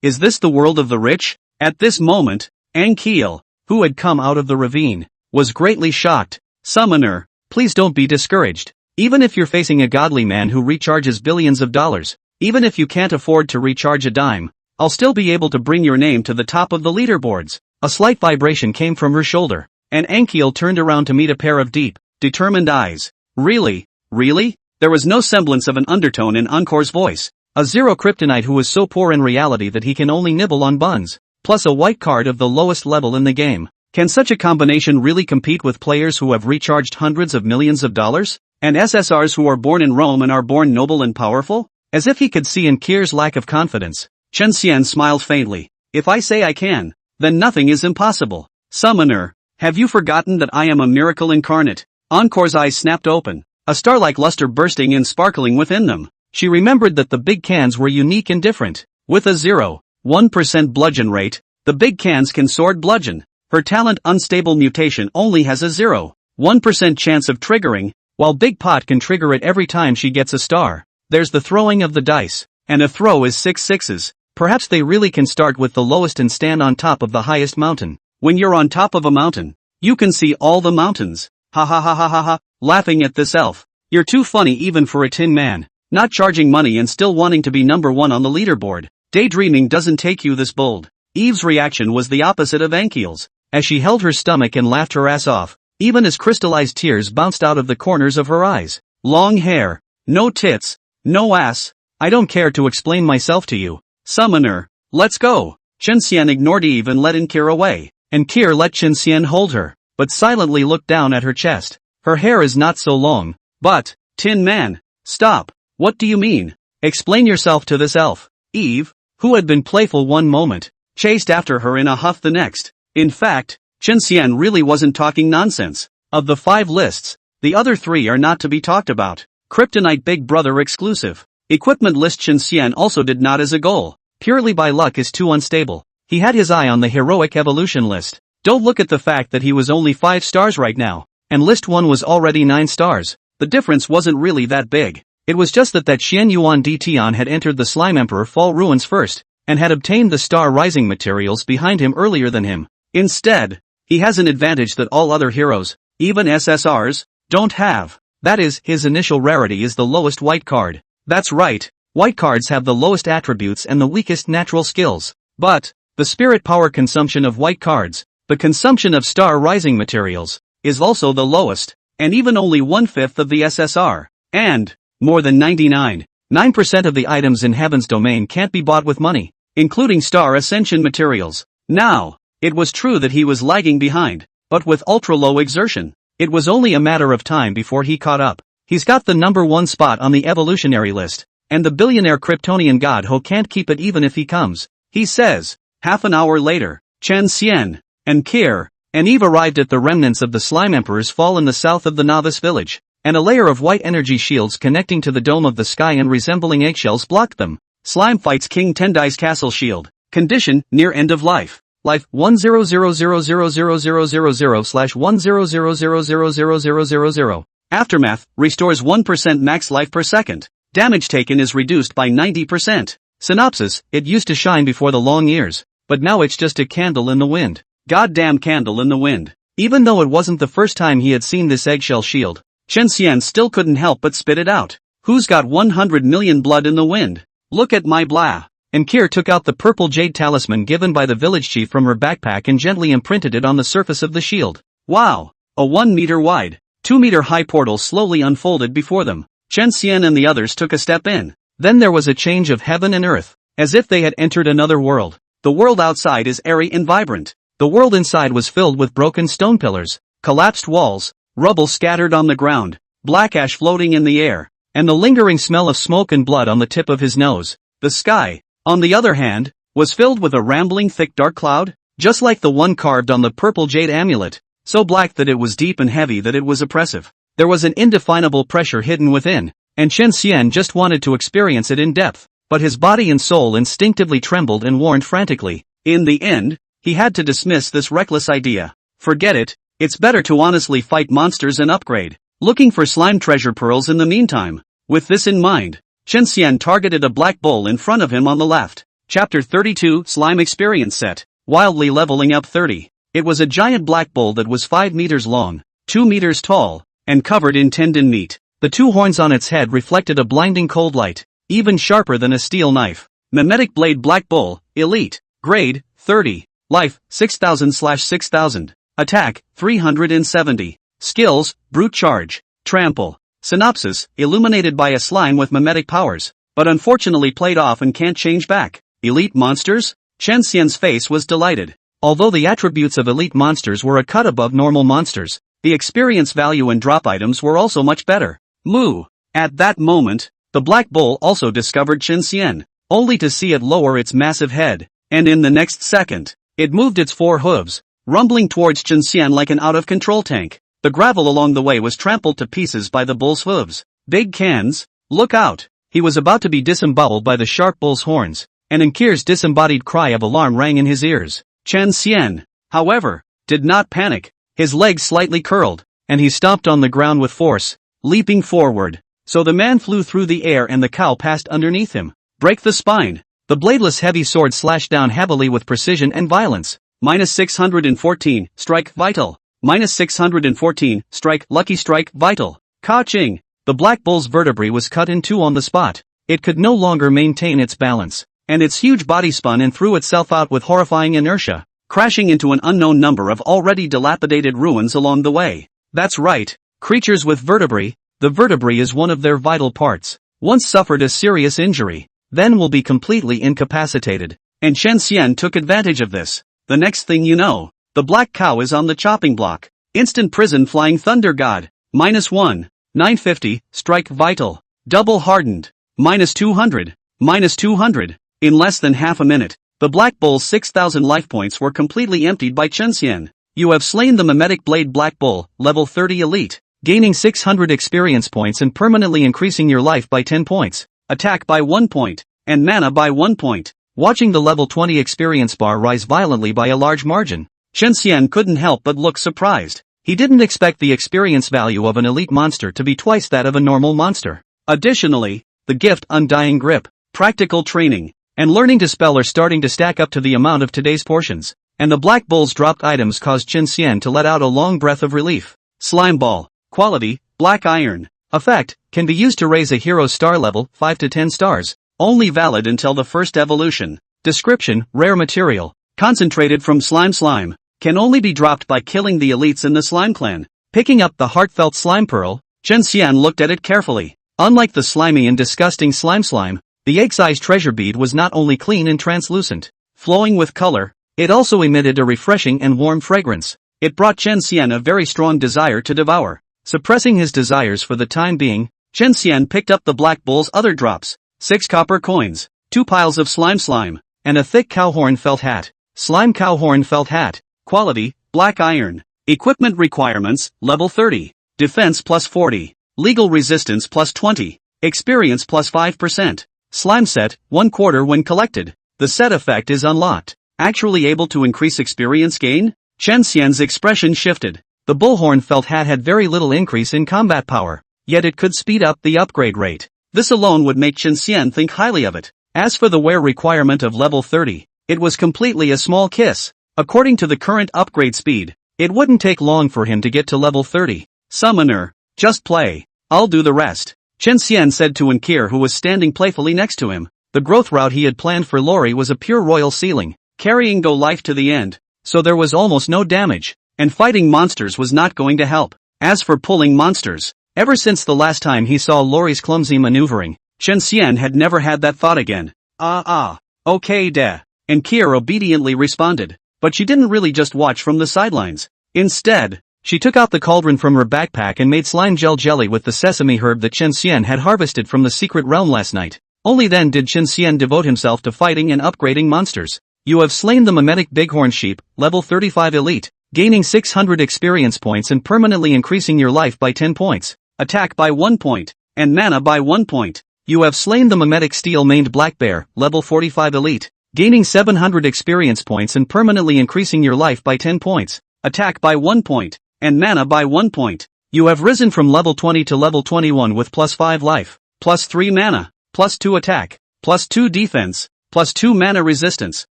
Is this the world of the rich? At this moment, Ankiel, who had come out of the ravine, was greatly shocked. Summoner, please don't be discouraged. Even if you're facing a godly man who recharges billions of dollars, even if you can't afford to recharge a dime, I'll still be able to bring your name to the top of the leaderboards. A slight vibration came from her shoulder, and Ankiel turned around to meet a pair of deep, determined eyes. Really? Really? There was no semblance of an undertone in Encore's voice. A zero kryptonite who is so poor in reality that he can only nibble on buns, plus a white card of the lowest level in the game. Can such a combination really compete with players who have recharged hundreds of millions of dollars? And SSRs who are born in Rome and are born noble and powerful? As if he could see in Kier's lack of confidence, Chen Xian smiled faintly. If I say I can, then nothing is impossible. Summoner, have you forgotten that I am a miracle incarnate? Encore's eyes snapped open, a star-like luster bursting and sparkling within them. She remembered that the big cans were unique and different. With a 0.1% bludgeon rate, the big cans can sword bludgeon. Her talent unstable mutation only has a 0.1% chance of triggering, while Big Pot can trigger it every time she gets a star. There's the throwing of the dice, and a throw is 6 sixes. Perhaps they really can start with the lowest and stand on top of the highest mountain. When you're on top of a mountain, you can see all the mountains. Ha ha ha ha ha ha, laughing at this elf. You're too funny even for a tin man. Not charging money and still wanting to be number one on the leaderboard. Daydreaming doesn't take you this bold. Eve's reaction was the opposite of Ankiel's, as she held her stomach and laughed her ass off, even as crystallized tears bounced out of the corners of her eyes. Long hair, no tits, no ass. I don't care to explain myself to you. Summoner, let's go. Chen Xian ignored Eve and led Kier away, and Kier let Chen Xian hold her, but silently looked down at her chest. Her hair is not so long, but, Tin Man, stop. What do you mean? Explain yourself to this elf. Eve, who had been playful one moment, chased after her in a huff the next. In fact, Chen Xian really wasn't talking nonsense. Of the 5 lists, the other 3 are not to be talked about. Kryptonite Big Brother exclusive. Equipment list Chen Xian also did not as a goal. Purely by luck is too unstable. He had his eye on the heroic evolution list. Don't look at the fact that he was only 5 stars right now, and list 1 was already 9 stars. The difference wasn't really that big. It was just that Xian Yuan Dtian had entered the Slime Emperor Fall Ruins first, and had obtained the Star Rising materials behind him earlier than him. Instead, he has an advantage that all other heroes, even SSRs, don't have. That is, his initial rarity is the lowest white card. That's right, white cards have the lowest attributes and the weakest natural skills. But, the spirit power consumption of white cards, the consumption of Star Rising materials, is also the lowest, and even only 1/5 of the SSR. And, more than 99.9% of the items in Heaven's domain can't be bought with money, including Star Ascension materials. Now, it was true that he was lagging behind, but with ultra-low exertion, it was only a matter of time before he caught up. He's got the number 1 spot on the evolutionary list, and the billionaire Kryptonian god Ho can't keep it even if he comes. He says. Half an hour later, Chen Xian, and Kier, and Eve arrived at the remnants of the Slime Emperor's fall in the south of the novice village, and a layer of white energy shields connecting to the dome of the sky and resembling eggshells blocked them. Slime fights King Tendai's castle shield. Condition, near end of life. Life 100000000/100000000. Aftermath, restores 1% max life per second. Damage taken is reduced by 90%. Synopsis, it used to shine before the long years, but now it's just a candle in the wind. Goddamn candle in the wind. Even though it wasn't the first time he had seen this eggshell shield, Chen Xian still couldn't help but spit it out. Who's got 100 million blood in the wind? Look at my blah. And Kier took out the purple jade talisman given by the village chief from her backpack and gently imprinted it on the surface of the shield. Wow! A 1 meter wide, 2 meter high portal slowly unfolded before them. Chen Xian and the others took a step in. Then there was a change of heaven and earth, as if they had entered another world. The world outside is airy and vibrant. The world inside was filled with broken stone pillars, collapsed walls, rubble scattered on the ground, black ash floating in the air, and the lingering smell of smoke and blood on the tip of his nose. The sky, on the other hand, was filled with a rambling thick dark cloud, just like the one carved on the purple jade amulet, so black that it was deep and heavy that it was oppressive. There was an indefinable pressure hidden within, and Chen Xian just wanted to experience it in depth, but his body and soul instinctively trembled and warned frantically. In the end, he had to dismiss this reckless idea. Forget it, it's better to honestly fight monsters and upgrade, looking for slime treasure pearls in the meantime. With this in mind, Chen Xian targeted a black bowl in front of him on the left. Chapter 32 Slime Experience Set. Wildly leveling up 30. It was a giant black bowl that was 5 meters long, 2 meters tall, and covered in tendon meat. The 2 horns on its head reflected a blinding cold light, even sharper than a steel knife. Mimetic Blade Black Bull, Elite, Grade, 30, Life, 6000/6000, Attack, 370, Skills, Brute Charge, Trample. Synopsis, illuminated by a slime with mimetic powers, but unfortunately played off and can't change back. Elite monsters? Chen Xian's face was delighted. Although the attributes of elite monsters were a cut above normal monsters, the experience value and drop items were also much better. Moo! At that moment, the black bull also discovered Chen Xian, only to see it lower its massive head, and in the next second, it moved its 4 hooves, rumbling towards Chen Xian like an out-of-control tank. The gravel along the way was trampled to pieces by the bull's hooves. Big cans, look out! He was about to be disemboweled by the sharp bull's horns, and Nkir's disembodied cry of alarm rang in his ears. Chen Xian, however, did not panic. His legs slightly curled, and he stomped on the ground with force, leaping forward. So the man flew through the air and the cow passed underneath him. Break the spine. The bladeless heavy sword slashed down heavily with precision and violence. -614, strike vital. -614, strike lucky strike vital. Ka-ching! The black bull's vertebrae was cut in 2 on the spot. It could no longer maintain its balance, and its huge body spun and threw itself out with horrifying inertia, crashing into an unknown number of already dilapidated ruins along the way. That's right, creatures with vertebrae, the vertebrae is one of their vital parts. Once suffered a serious injury, then will be completely incapacitated. And Chen Xian took advantage of this. The next thing you know, the black cow is on the chopping block. Instant prison flying thunder god. -1, 950, strike vital. Double hardened. -200, -200. In less than half a minute, the black bull's 6,000 life points were completely emptied by Chen Xian. You have slain the mimetic blade black bull, level 30 elite, gaining 600 experience points and permanently increasing your life by 10 points, attack by 1 point, and mana by 1 point. Watching the level 20 experience bar rise violently by a large margin, Chen Xian couldn't help but look surprised. He didn't expect the experience value of an elite monster to be twice that of a normal monster. Additionally, the gift Undying Grip, practical training, and learning to spell are starting to stack up to the amount of today's portions, and the black bull's dropped items caused Chen Xian to let out a long breath of relief. Slime Ball, quality, black iron, effect, can be used to raise a hero's star level 5 to 10 stars, only valid until the first evolution. Description, rare material, concentrated from slime, can only be dropped by killing the elites in the slime clan. Picking up the heartfelt slime pearl, Chen Xian looked at it carefully. Unlike the slimy and disgusting slime, the egg-sized treasure bead was not only clean and translucent, flowing with color, it also emitted a refreshing and warm fragrance. It brought Chen Xian a very strong desire to devour. Suppressing his desires for the time being, Chen Xian picked up the black bull's other drops, 6 copper coins, 2 piles of slime, and a thick cowhorn felt hat. Slime cowhorn felt hat, quality, black iron. Equipment requirements, level 30, defense plus 40, legal resistance plus 20, experience plus 5%. Slime set, 1/4 when collected. The set effect is unlocked. Actually able to increase experience gain? Chen Xian's expression shifted. The bullhorn felt hat had very little increase in combat power, yet it could speed up the upgrade rate. This alone would make Chen Xian think highly of it. As for the wear requirement of level 30, it was completely a small kiss. According to the current upgrade speed, It wouldn't take long for him to get to level 30. Summoner, just play. I'll do the rest. Chen Xian said to Ankir, who was standing playfully next to him. The growth route he had planned for Lori was a pure royal ceiling, carrying Go life to the end, so there was almost no damage, and fighting monsters was not going to help. As for pulling monsters, ever since the last time he saw Lori's clumsy maneuvering, Chen Xian had never had that thought again. Okay deh. Ankir obediently responded, but she didn't really just watch from the sidelines. Instead, she took out the cauldron from her backpack and made slime gel jelly with the sesame herb that Chen Xian had harvested from the secret realm last night. Only then did Chen Xian devote himself to fighting and upgrading monsters. You have slain the mimetic bighorn sheep, level 35 elite, gaining 600 experience points and permanently increasing your life by 10 points, attack by 1 point, and mana by 1 point. You have slain the mimetic steel-maned black bear, level 45 elite, gaining 700 experience points and permanently increasing your life by 10 points, attack by 1 point, and mana by 1 point. You have risen from level 20 to level 21 with plus 5 life, plus 3 mana, plus 2 attack, plus 2 defense, plus 2 mana resistance,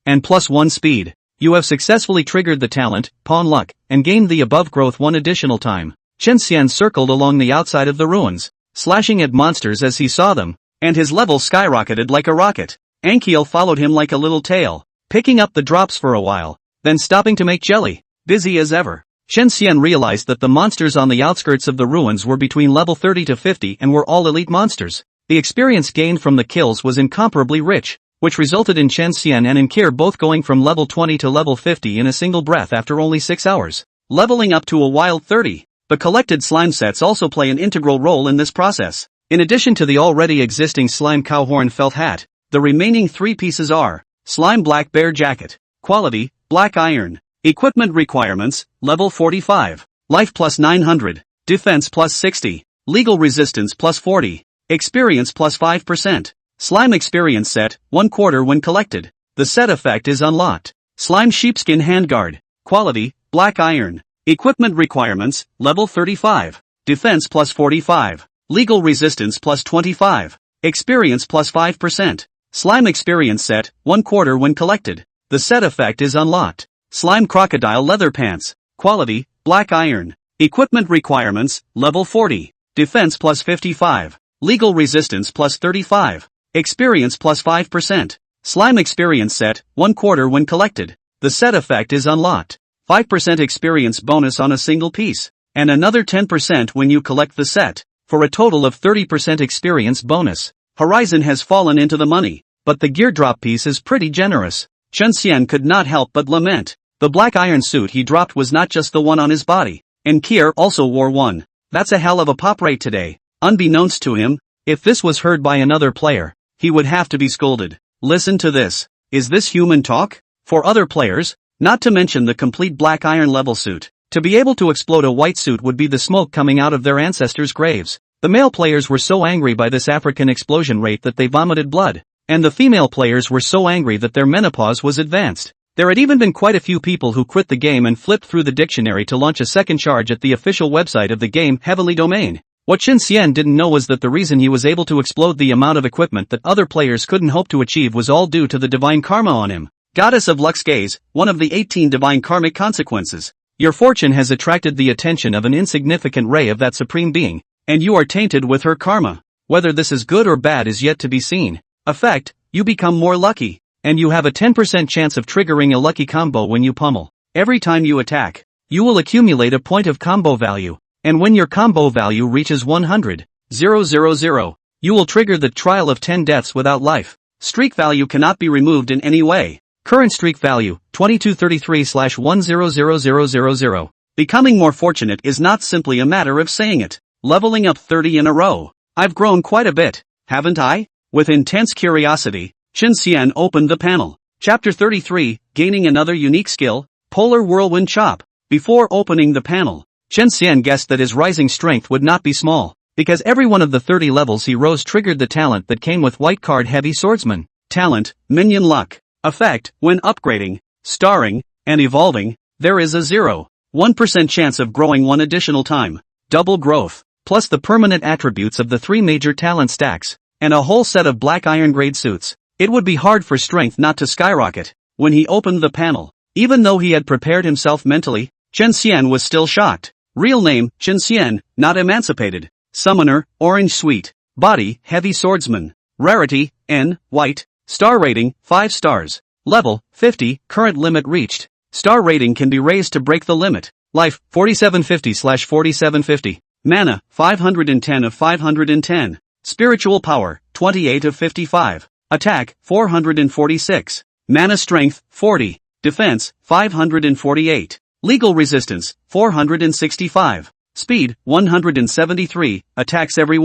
and plus 1 speed. You have successfully triggered the talent, Pawn Luck, and gained the above growth 1 additional time. Chen Xian circled along the outside of the ruins, slashing at monsters as he saw them, and his level skyrocketed like a rocket. Ankiel followed him like a little tail, picking up the drops for a while, then stopping to make jelly, busy as ever. Chen Xian realized that the monsters on the outskirts of the ruins were between level 30 to 50 and were all elite monsters. The experience gained from the kills was incomparably rich, which resulted in Chen Xian and Ankir both going from level 20 to level 50 in a single breath after only 6 hours, leveling up to a wild 30. The collected slime sets also play an integral role in this process. In addition to the already existing slime cowhorn felt hat, the remaining 3 pieces are slime black bear jacket, quality, black iron, equipment requirements, level 45, life plus 900, defense plus 60, legal resistance plus 40, experience plus 5%, slime experience set, 1/4 when collected. The set effect is unlocked. Slime sheepskin handguard, quality, black iron, equipment requirements, level 35, defense plus 45, legal resistance plus 25, experience plus 5%, slime experience set, 1/4 when collected. The set effect is unlocked. Slime crocodile leather pants, quality, black iron, equipment requirements, level 40, defense plus 55, legal resistance plus 35, experience plus 5%, slime experience set, 1/4 when collected. The set effect is unlocked. 5% experience bonus on a single piece, and another 10% when you collect the set, for a total of 30% experience bonus. Horizon has fallen into the money, but the gear drop piece is pretty generous. Chen Xian could not help but lament. The black iron suit he dropped was not just the one on his body, and Kier also wore one. That's a hell of a pop rate today. Unbeknownst to him, if this was heard by another player, he would have to be scolded. Listen to this. Is this human talk? For other players, not to mention the complete black iron level suit, to be able to explode a white suit would be the smoke coming out of their ancestors' graves. The male players were so angry by this African explosion rate that they vomited blood, and the female players were so angry that their menopause was advanced. There had even been quite a few people who quit the game and flipped through the dictionary to launch a second charge at the official website of the game, Heavenly Domain. What Chen Xian didn't know was that the reason he was able to explode the amount of equipment that other players couldn't hope to achieve was all due to the divine karma on him. Goddess of Luck's gaze, one of the 18 divine karmic consequences. Your fortune has attracted the attention of an insignificant ray of that supreme being, and you are tainted with her karma. Whether this is good or bad is yet to be seen. Effect, you become more lucky, and you have a 10% chance of triggering a lucky combo when you pummel. Every time you attack, you will accumulate a point of combo value, and when your combo value reaches 100,000, you will trigger the trial of 10 deaths without life. Streak value cannot be removed in any way. Current streak value, 2233/100000. Becoming more fortunate is not simply a matter of saying it. Leveling up 30 in a row. I've grown quite a bit, haven't I? With intense curiosity, Chen Xian opened the panel. Chapter 33, Gaining another unique skill, Polar Whirlwind Chop. Before opening the panel, Chen Xian guessed that his rising strength would not be small, because every one of the 30 levels he rose triggered the talent that came with White Card Heavy Swordsman. Talent, Minion Luck. Effect, when upgrading, starring, and evolving, there is a 0.1% chance of growing one additional time. Double growth, plus the permanent attributes of the 3 major talent stacks, and a whole set of black iron grade suits. It would be hard for strength not to skyrocket. When he opened the panel, even though he had prepared himself mentally, Chen Xian was still shocked. Real name, Chen Xian, not emancipated. Summoner, orange sweet. Body, heavy swordsman. Rarity, N, white. Star rating, 5 stars. Level, 50, current limit reached. Star rating can be raised to break the limit. Life, 4750/4750. Mana, 510 of 510. Spiritual power, 28 of 55. Attack, 446. Mana strength, 40. Defense, 548. Legal resistance, 465. Speed, 173. Attacks every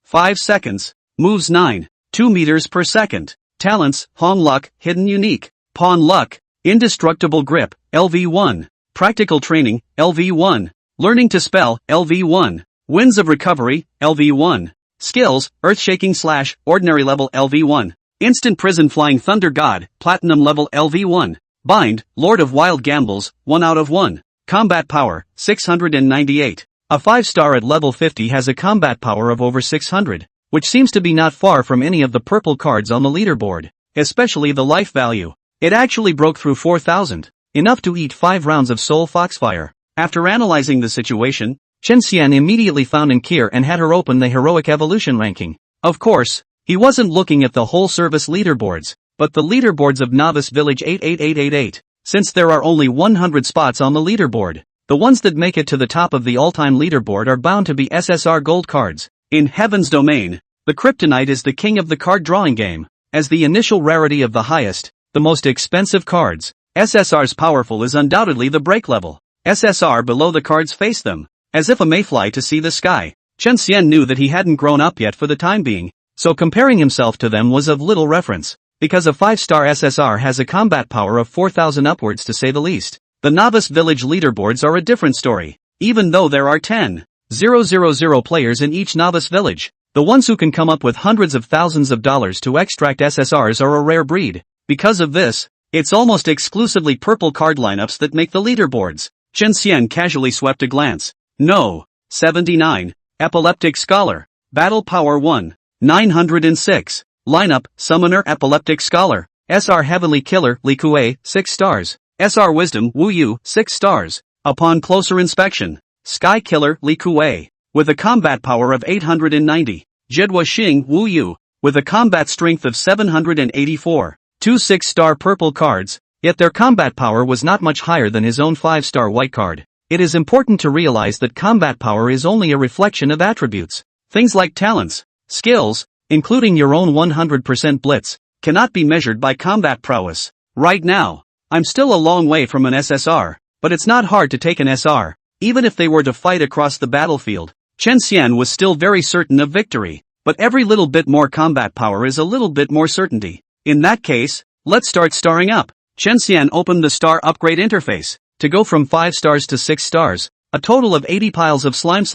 5 seconds. Moves 2 meters per second. Talents, Hong Luck, Hidden Unique. Pawn Luck. Indestructible Grip, LV1. Practical Training, LV1. Learning to Spell, LV1. Winds of Recovery, LV1. Skills, Earthshaking/Ordinary level LV1. Instant Prison Flying Thunder God, Platinum level LV1. Bind, Lord of Wild Gambles, 1 out of 1. Combat Power, 698. A 5-star at level 50 has a combat power of over 600, which seems to be not far from any of the purple cards on the leaderboard, especially the life value. It actually broke through 4,000, enough to eat 5 rounds of Soul Foxfire. After analyzing the situation, Chen Xian immediately found Nkir and had her open the heroic evolution ranking. Of course, he wasn't looking at the whole service leaderboards, but the leaderboards of Novice Village 88888. Since there are only 100 spots on the leaderboard, the ones that make it to the top of the all-time leaderboard are bound to be SSR gold cards. In Heaven's Domain, the Kryptonite is the king of the card drawing game. As the initial rarity of the highest, the most expensive cards, SSR's powerful is undoubtedly the break level. SSR below the cards face them, as if a mayfly to see the sky. Chen Xian knew that he hadn't grown up yet for the time being, so comparing himself to them was of little reference, because a 5-star SSR has a combat power of 4,000 upwards to say the least. The Novice Village leaderboards are a different story. Even though there are 10,000 players in each Novice Village, the ones who can come up with hundreds of thousands of dollars to extract SSRs are a rare breed. Because of this, it's almost exclusively purple card lineups that make the leaderboards. Chen Xian casually swept a glance. No. 79. Epileptic Scholar. Battle Power 1. 906. Lineup, Summoner Epileptic Scholar. SR Heavenly Killer, Li Kuei, 6 stars. SR Wisdom, Wu Yu, 6 stars. Upon closer inspection, Sky Killer, Li Kuei, with a combat power of 890. Jidwa Xing, Wu Yu, with a combat strength of 784. 2 6-star purple cards, yet their combat power was not much higher than his own 5-star white card. It is important to realize that combat power is only a reflection of attributes. Things like talents, skills, including your own 100% blitz, cannot be measured by combat prowess. Right now, I'm still a long way from an SSR, but it's not hard to take an SR. Even if they were to fight across the battlefield, Chen Xian was still very certain of victory, but every little bit more combat power is a little bit more certainty. In that case, let's start starring up. Chen Xian opened the star upgrade interface. To go from 5 stars to 6 stars, a total of 80 piles of slime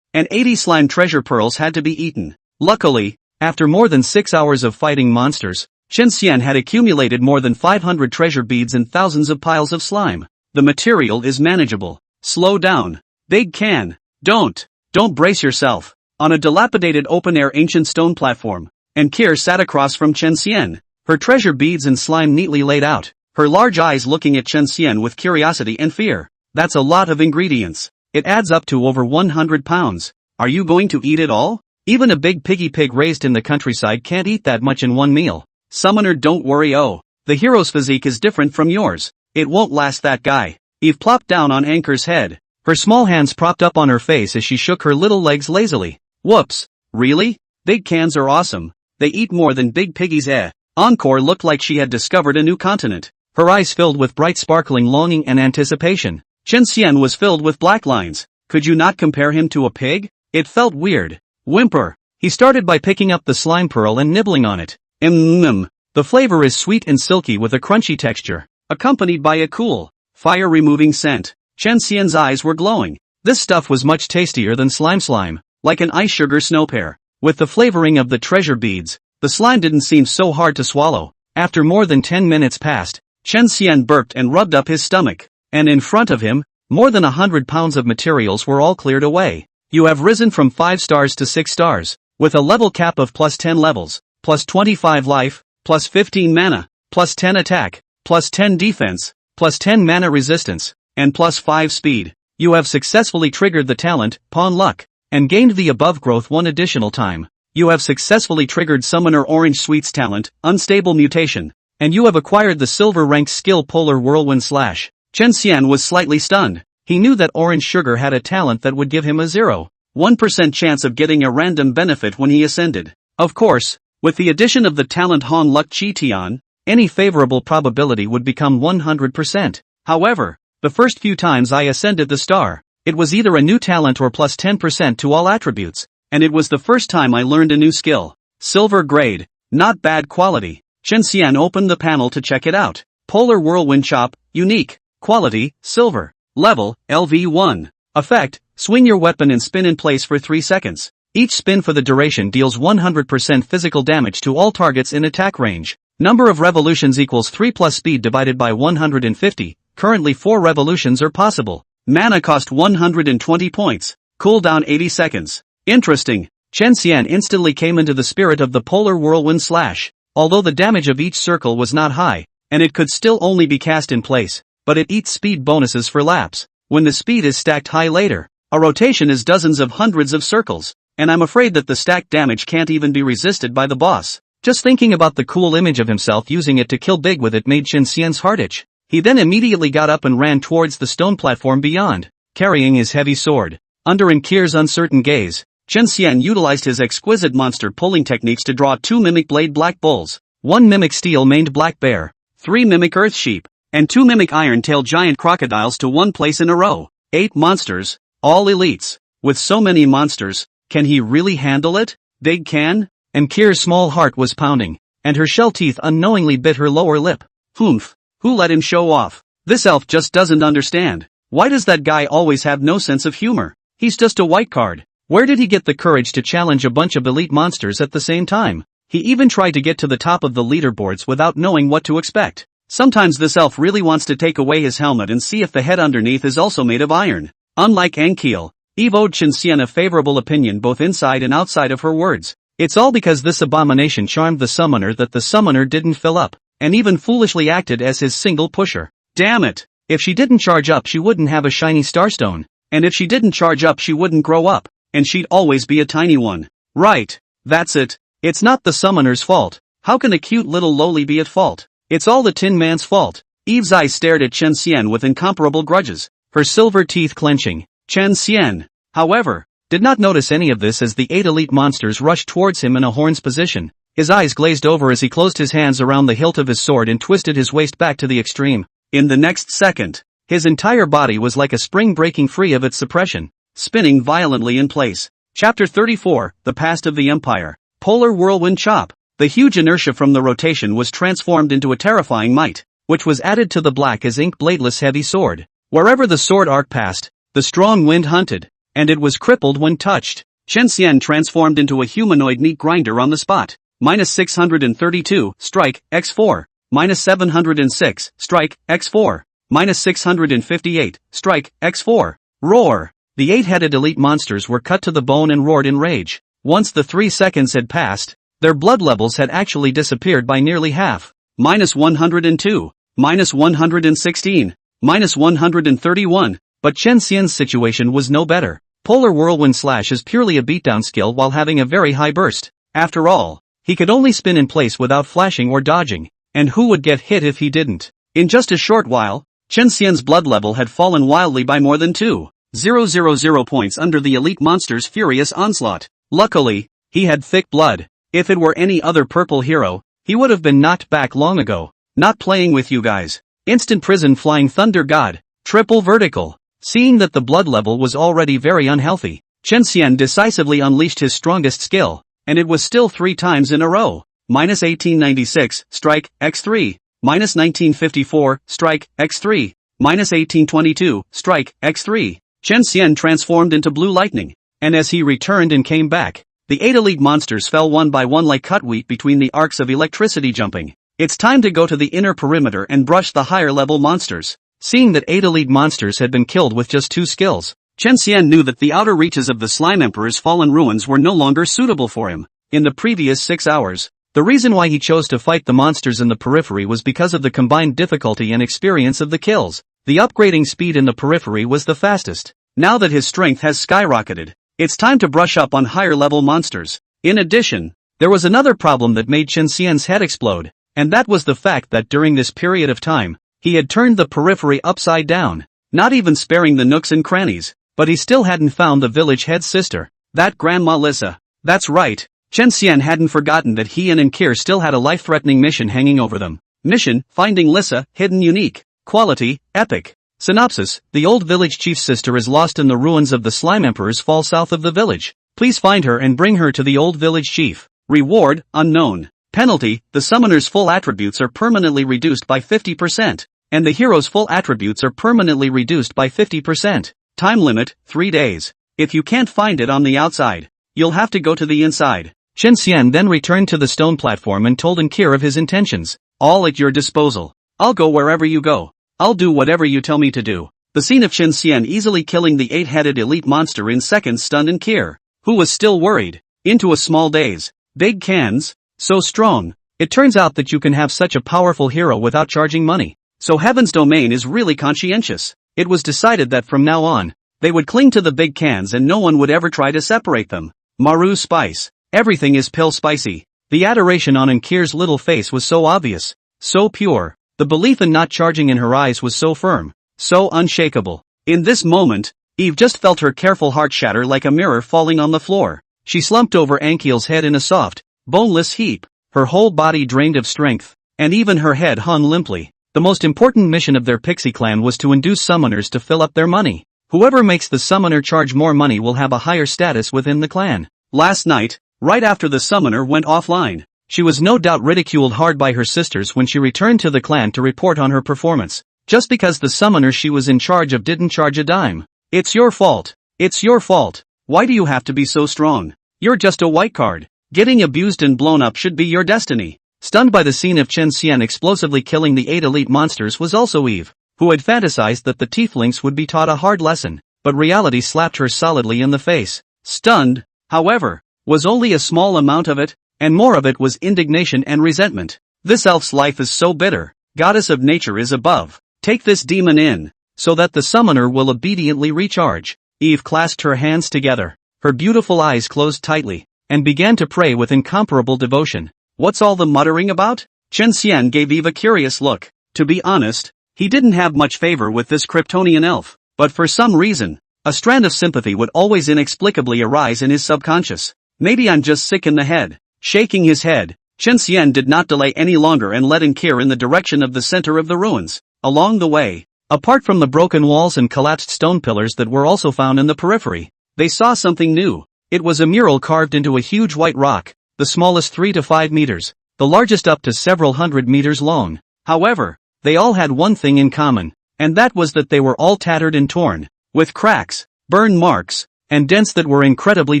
and 80 slime treasure pearls had to be eaten. Luckily, after more than 6 hours of fighting monsters, Chen Xian had accumulated more than 500 treasure beads and thousands of piles of slime. The material is manageable. Slow down. Big can. Don't brace yourself. On a dilapidated open-air ancient stone platform, Nkir sat across from Chen Xian, her treasure beads and slime neatly laid out, her large eyes looking at Chen Xian with curiosity and fear. That's a lot of ingredients. It adds up to over 100 pounds. Are you going to eat it all? Even a big piggy pig raised in the countryside can't eat that much in one meal. Summoner, don't worry. Oh, the hero's physique is different from yours. It won't last, that guy. Eve plopped down on Anchor's head. Her small hands propped up on her face as she shook her little legs lazily. Whoops. Really? Big cans are awesome. They eat more than big piggies, eh? Encore looked like she had discovered a new continent. Her eyes filled with bright sparkling longing and anticipation. Chen Xian was filled with black lines. Could you not compare him to a pig? It felt weird. Whimper. He started by picking up the slime pearl and nibbling on it. The flavor is sweet and silky with a crunchy texture, accompanied by a cool, fire-removing scent. Chen Xian's eyes were glowing. This stuff was much tastier than slime, like an ice sugar snow pear. With the flavoring of the treasure beads, the slime didn't seem so hard to swallow. After more than 10 minutes passed, Chen Xian burped and rubbed up his stomach, and in front of him, more than 100 pounds of materials were all cleared away. You have risen from 5 stars to 6 stars, with a level cap of plus 10 levels, plus 25 life, plus 15 mana, plus 10 attack, plus 10 defense, plus 10 mana resistance, and +5 speed. You have successfully triggered the talent, Pawn Luck, and gained the above growth one additional time. You have successfully triggered Summoner Orange Sweet's talent, Unstable Mutation, and you have acquired the silver-ranked skill Polar Whirlwind Slash. Chen Xian was slightly stunned. He knew that Orange Sugar had a talent that would give him a 0.1% chance of getting a random benefit when he ascended. Of course, with the addition of the talent Han Luck Chi Tian, any favorable probability would become 100%. However, the first few times I ascended the star, it was either a new talent or plus 10% to all attributes, and it was the first time I learned a new skill. Silver grade, not bad quality. Chen Xian opened the panel to check it out. Polar Whirlwind Chop, unique, quality, silver, level, LV1. Effect, swing your weapon and spin in place for 3 seconds. Each spin for the duration deals 100% physical damage to all targets in attack range. Number of revolutions equals 3 plus speed divided by 150, currently 4 revolutions are possible. Mana cost 120 points. Cooldown 80 seconds. Interesting. Chen Xian instantly came into the spirit of the Polar Whirlwind Slash. Although the damage of each circle was not high, and it could still only be cast in place, but it eats speed bonuses for laps. When the speed is stacked high later, a rotation is dozens of hundreds of circles, and I'm afraid that the stacked damage can't even be resisted by the boss. Just thinking about the cool image of himself using it to kill big with it made Chen Xian's heart itch. He then immediately got up and ran towards the stone platform beyond, carrying his heavy sword. Under Inkir's uncertain gaze, Chen Xian utilized his exquisite monster pulling techniques to draw 2 Mimic Blade Black Bulls, 1 Mimic Steel-maned Black Bear, 3 Mimic Earth Sheep, and 2 Mimic Iron-tailed Giant Crocodiles to one place in a row. 8 monsters, all elites. With so many monsters, can he really handle it? Big can? And Kir's small heart was pounding, and her shell teeth unknowingly bit her lower lip. Humph, who let him show off? This elf just doesn't understand. Why does that guy always have no sense of humor? He's just a white card. Where did he get the courage to challenge a bunch of elite monsters at the same time? He even tried to get to the top of the leaderboards without knowing what to expect. Sometimes this elf really wants to take away his helmet and see if the head underneath is also made of iron. Unlike Ankiel, Eve owed Chen Xian a favorable opinion both inside and outside of her words. It's all because this abomination charmed the summoner that the summoner didn't fill up, and even foolishly acted as his single pusher. Damn it! If she didn't charge up she wouldn't have a shiny starstone, and if she didn't charge up she wouldn't grow up, and she'd always be a tiny one. Right, that's it. It's not the summoner's fault. How can a cute little loli be at fault? It's all the Tin Man's fault. Eve's eyes stared at Chen Xian with incomparable grudges, her silver teeth clenching. Chen Xian, however, did not notice any of this as the 8 elite monsters rushed towards him in a horn's position. His eyes glazed over as he closed his hands around the hilt of his sword and twisted his waist back to the extreme. In the next second, his entire body was like a spring breaking free of its suppression, spinning violently in place. Chapter 34, The Past of the Empire. Polar Whirlwind Chop. The huge inertia from the rotation was transformed into a terrifying might, which was added to the black as ink bladeless heavy sword. Wherever the sword arc passed, the strong wind hunted, and it was crippled when touched. Chen Xian transformed into a humanoid meat grinder on the spot. -632, strike, x4. -706, strike, x4. -658, strike, x4. Roar! The 8-headed elite monsters were cut to the bone and roared in rage. Once the 3 seconds had passed, their blood levels had actually disappeared by nearly half. -102, -116, -131. But Chen Xian's situation was no better. Polar Whirlwind Slash is purely a beatdown skill while having a very high burst. After all, he could only spin in place without flashing or dodging, and who would get hit if he didn't? In just a short while, Chen Xian's blood level had fallen wildly by more than 2,000 points under the elite monster's furious onslaught. Luckily, he had thick blood. If it were any other purple hero, he would have been knocked back long ago. Not playing with you guys. Instant prison flying thunder god. Triple vertical. Seeing that the blood level was already very unhealthy, Chen Xian decisively unleashed his strongest skill, and it was still 3 times in a row. -1896, strike, x3. -1954, strike, x3. -1822, strike, x3. Chen Xian transformed into blue lightning, and as he returned and came back, the 8 elite monsters fell one by one like cut wheat between the arcs of electricity jumping. It's time to go to the inner perimeter and brush the higher level monsters. Seeing that 8 elite monsters had been killed with just 2 skills, Chen Xian knew that the outer reaches of the Slime Emperor's fallen ruins were no longer suitable for him. In the previous 6 hours, the reason why he chose to fight the monsters in the periphery was because of the combined difficulty and experience of the kills. The upgrading speed in the periphery was the fastest. Now that his strength has skyrocketed, it's time to brush up on higher-level monsters. In addition, there was another problem that made Chen Xian's head explode, and that was the fact that during this period of time, he had turned the periphery upside down, not even sparing the nooks and crannies, but he still hadn't found the village head's sister, that Grandma Lissa. That's right, Chen Xian hadn't forgotten that he and Ankir still had a life-threatening mission hanging over them. Mission, finding Lissa, hidden unique. Quality, epic. Synopsis, the old village chief's sister is lost in the ruins of the Slime Emperor's fall south of the village. Please find her and bring her to the old village chief. Reward, unknown. Penalty, the summoner's full attributes are permanently reduced by 50%, and the hero's full attributes are permanently reduced by 50%. Time limit, 3 days. If you can't find it on the outside, you'll have to go to the inside. Chen Xian then returned to the stone platform and told Ankir of his intentions. All at your disposal. I'll go wherever you go. I'll do whatever you tell me to do. The scene of Chen Xian easily killing the 8-headed elite monster in seconds stunned Ankir, who was still worried. Into a small daze. Big cans? So strong. It turns out that you can have such a powerful hero without charging money. So Heaven's Domain is really conscientious. It was decided that from now on, they would cling to the big cans and no one would ever try to separate them. Maru spice. Everything is pill spicy. The adoration on Ankir's little face was so obvious, so pure. The belief in not charging in her eyes was so firm, so unshakable. In this moment, Eve just felt her careful heart shatter like a mirror falling on the floor. She slumped over Ankil's head in a soft, boneless heap, her whole body drained of strength, and even her head hung limply. The most important mission of their pixie clan was to induce summoners to fill up their money. Whoever makes the summoner charge more money will have a higher status within the clan. Last night, right after the summoner went offline, she was no doubt ridiculed hard by her sisters when she returned to the clan to report on her performance, just because the summoner she was in charge of didn't charge a dime. It's your fault. It's your fault. Why do you have to be so strong? You're just a white card. Getting abused and blown up should be your destiny. Stunned by the scene of Chen Xian explosively killing the 8 elite monsters was also Eve, who had fantasized that the tieflings would be taught a hard lesson, but reality slapped her solidly in the face. Stunned, however, was only a small amount of it, and more of it was indignation and resentment. This elf's life is so bitter. Goddess of nature is above. Take this demon in, so that the summoner will obediently recharge. Eve clasped her hands together, her beautiful eyes closed tightly, and began to pray with incomparable devotion. What's all the muttering about? Chen Xian gave Eve a curious look. To be honest, he didn't have much favor with this Kryptonian elf, but for some reason, a strand of sympathy would always inexplicably arise in his subconscious. Maybe I'm just sick in the head. Shaking his head, Chen Xian did not delay any longer and led Ankir in the direction of the center of the ruins. Along the way, apart from the broken walls and collapsed stone pillars that were also found in the periphery, they saw something new. It was a mural carved into a huge white rock, the smallest 3 to 5 meters, the largest up to several hundred meters long. However, they all had one thing in common, and that was that they were all tattered and torn, with cracks, burn marks, and dents that were incredibly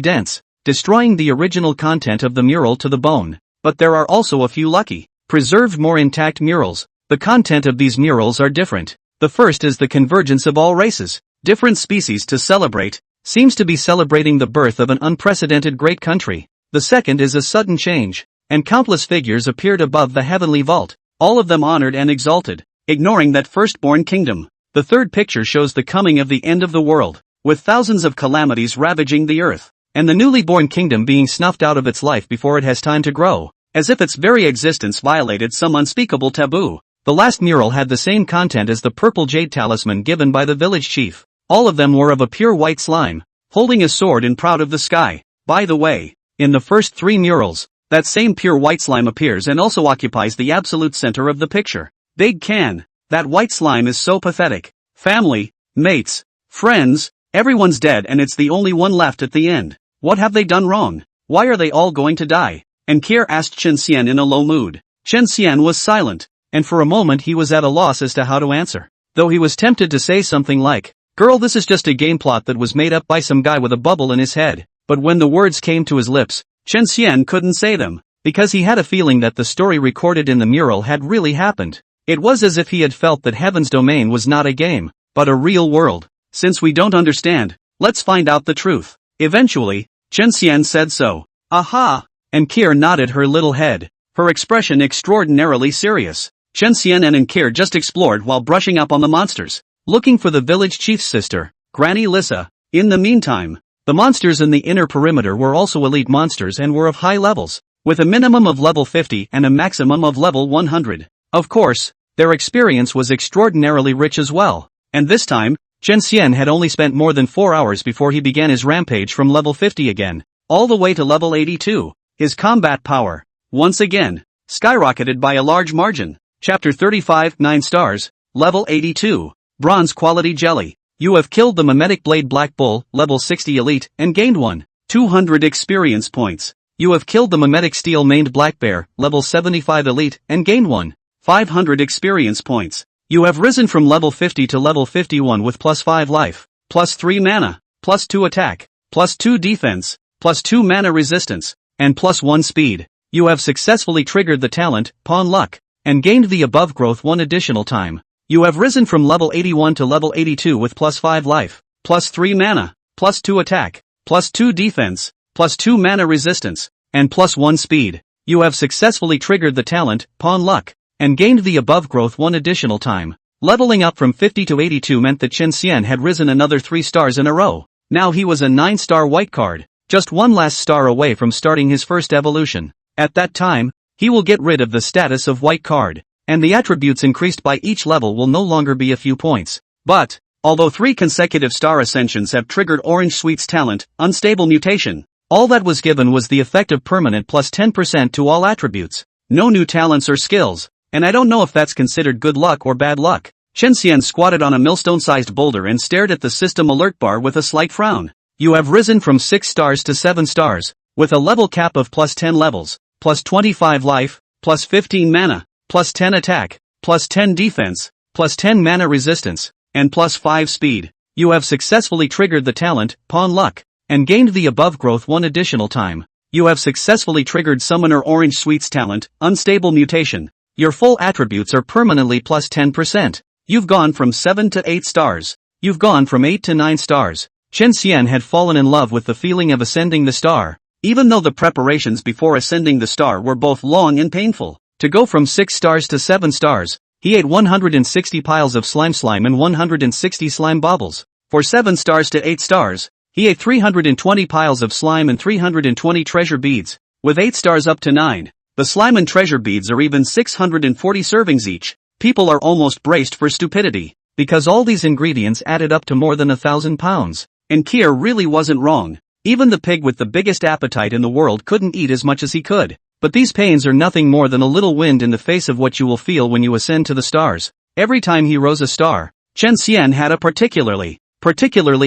dense, destroying the original content of the mural to the bone. But there are also a few lucky, preserved more intact murals. The content of these murals are different. The first is the convergence of all races, different species to celebrate, seems to be celebrating the birth of an unprecedented great country. The second is a sudden change, and countless figures appeared above the heavenly vault, all of them honored and exalted, ignoring that firstborn kingdom. The third picture shows the coming of the end of the world, with thousands of calamities ravaging the earth, and the newly born kingdom being snuffed out of its life before it has time to grow, as if its very existence violated some unspeakable taboo. The last mural had the same content as the purple jade talisman given by the village chief. All of them were of a pure white slime, holding a sword and proud of the sky. By the way, in the first 3 murals, that same pure white slime appears and also occupies the absolute center of the picture. Big can. That white slime is so pathetic. Family, mates, friends, everyone's dead and it's the only one left at the end. What have they done wrong? Why are they all going to die? Ankir asked Chen Xian in a low mood. Chen Xian was silent, and for a moment he was at a loss as to how to answer. Though he was tempted to say something like, "Girl, this is just a game plot that was made up by some guy with a bubble in his head." But when the words came to his lips, Chen Xian couldn't say them, because he had a feeling that the story recorded in the mural had really happened. It was as if he had felt that Heaven's Domain was not a game, but a real world. Since we don't understand, let's find out the truth. Eventually, Chen Xian said so. Aha! Ankir nodded her little head, her expression extraordinarily serious. Chen Xian and Ankir just explored while brushing up on the monsters. looking for the village chief's sister, Granny Lissa. In the meantime, the monsters in the inner perimeter were also elite monsters and were of high levels, with a minimum of level 50 and a maximum of level 100. Of course, their experience was extraordinarily rich as well, and this time, Chen Xian had only spent more than 4 hours before he began his rampage from level 50 again, all the way to level 82. His combat power, once again, skyrocketed by a large margin. Chapter 35, 9 stars, level 82, Bronze Quality Jelly. You have killed the Mimetic Blade Black Bull, level 60 elite, and gained 200 experience points. You have killed the Mimetic Steel Maned Black Bear, level 75 elite, and gained 500 experience points. You have risen from level 50 to level 51 with plus 5 life, plus 3 mana, plus 2 attack, plus 2 defense, plus 2 mana resistance, and plus 1 speed. You have successfully triggered the talent, Pawn Luck, and gained the above growth 1 additional time. You have risen from level 81 to level 82 with plus 5 life, plus 3 mana, plus 2 attack, plus 2 defense, plus 2 mana resistance, and plus 1 speed. You have successfully triggered the talent, Pawn Luck, and gained the above growth 1 additional time. Leveling up from 50 to 82 meant that Chen Xian had risen another 3 stars in a row. Now he was a 9-star white card, just 1 last star away from starting his first evolution. At that time, he will get rid of the status of white card, and the attributes increased by each level will no longer be a few points. But, although 3 consecutive star ascensions have triggered Orange Sweet's talent, Unstable Mutation, all that was given was the effect of permanent plus 10% to all attributes. No new talents or skills, and I don't know if that's considered good luck or bad luck. Chen Xian squatted on a millstone-sized boulder and stared at the system alert bar with a slight frown. You have risen from 6 stars to 7 stars, with a level cap of plus 10 levels, plus 25 life, plus 15 mana, plus 10 attack, plus 10 defense, plus 10 mana resistance, and plus 5 speed. You have successfully triggered the talent, Pawn Luck, and gained the above growth 1 additional time. You have successfully triggered Summoner Orange Sweet's talent, Unstable Mutation. Your full attributes are permanently plus 10%. You've gone from 7 to 8 stars. You've gone from 8 to 9 stars. Chen Xian had fallen in love with the feeling of ascending the star. Even though the preparations before ascending the star were both long and painful. To go from 6 stars to 7 stars, he ate 160 piles of slime and 160 slime baubles. For 7 stars to 8 stars, he ate 320 piles of slime and 320 treasure beads. With 8 stars up to 9, the slime and treasure beads are even 640 servings each. People are almost braced for stupidity, because all these ingredients added up to more than 1,000 pounds. And Kier really wasn't wrong. Even the pig with the biggest appetite in the world couldn't eat as much as he could. But these pains are nothing more than a little wind in the face of what you will feel when you ascend to the stars. Every time he rose a star, Chen Xian had a particularly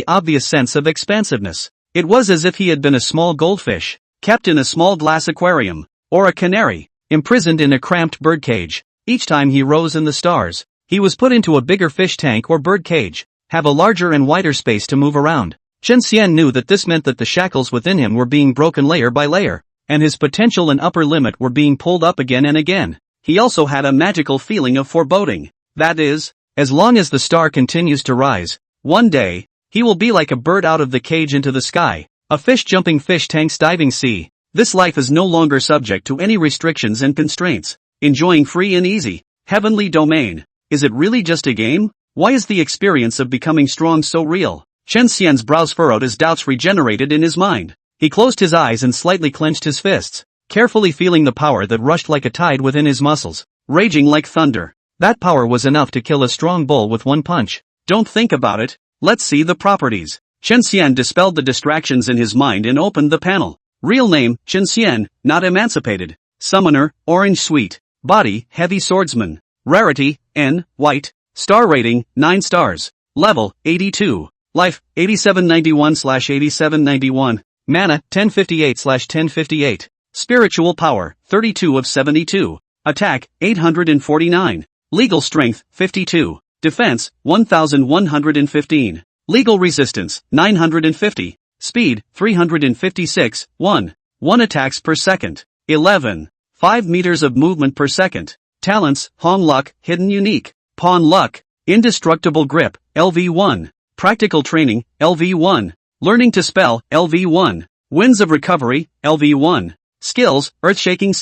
obvious sense of expansiveness. It was as if he had been a small goldfish, kept in a small glass aquarium, or a canary, imprisoned in a cramped bird cage. Each time he rose in the stars, he was put into a bigger fish tank or bird cage, have a larger and wider space to move around. Chen Xian knew that this meant that the shackles within him were being broken layer by layer, and his potential and upper limit were being pulled up again and again. He also had a magical feeling of foreboding. That is, as long as the star continues to rise, one day, he will be like a bird out of the cage into the sky, a fish jumping fish tanks diving sea. This life is no longer subject to any restrictions and constraints, enjoying free and easy, heavenly domain. Is it really just a game? Why is the experience of becoming strong so real? Chen Xian's brows furrowed as doubts regenerated in his mind. He closed his eyes and slightly clenched his fists, carefully feeling the power that rushed like a tide within his muscles, raging like thunder. That power was enough to kill a strong bull with one punch. Don't think about it, let's see the properties. Chen Xian dispelled the distractions in his mind and opened the panel. Real name, Chen Xian, not emancipated. Summoner, Orange Sweet. Body, Heavy Swordsman. Rarity, N, White. Star rating, 9 stars. Level, 82. Life, 8791/8791. Mana, 1058/1058. Spiritual power, 32 of 72. Attack, 849. Legal strength, 52. Defense, 1115. Legal resistance, 950. Speed, 356. 1 attacks per second. 11. 5 meters of movement per second. Talents, Hong Luck, Hidden Unique. Pawn Luck. Indestructible Grip, LV1. Practical Training, LV1. Learning to Spell, LV1. Winds of Recovery, LV1. Skills, Earthshaking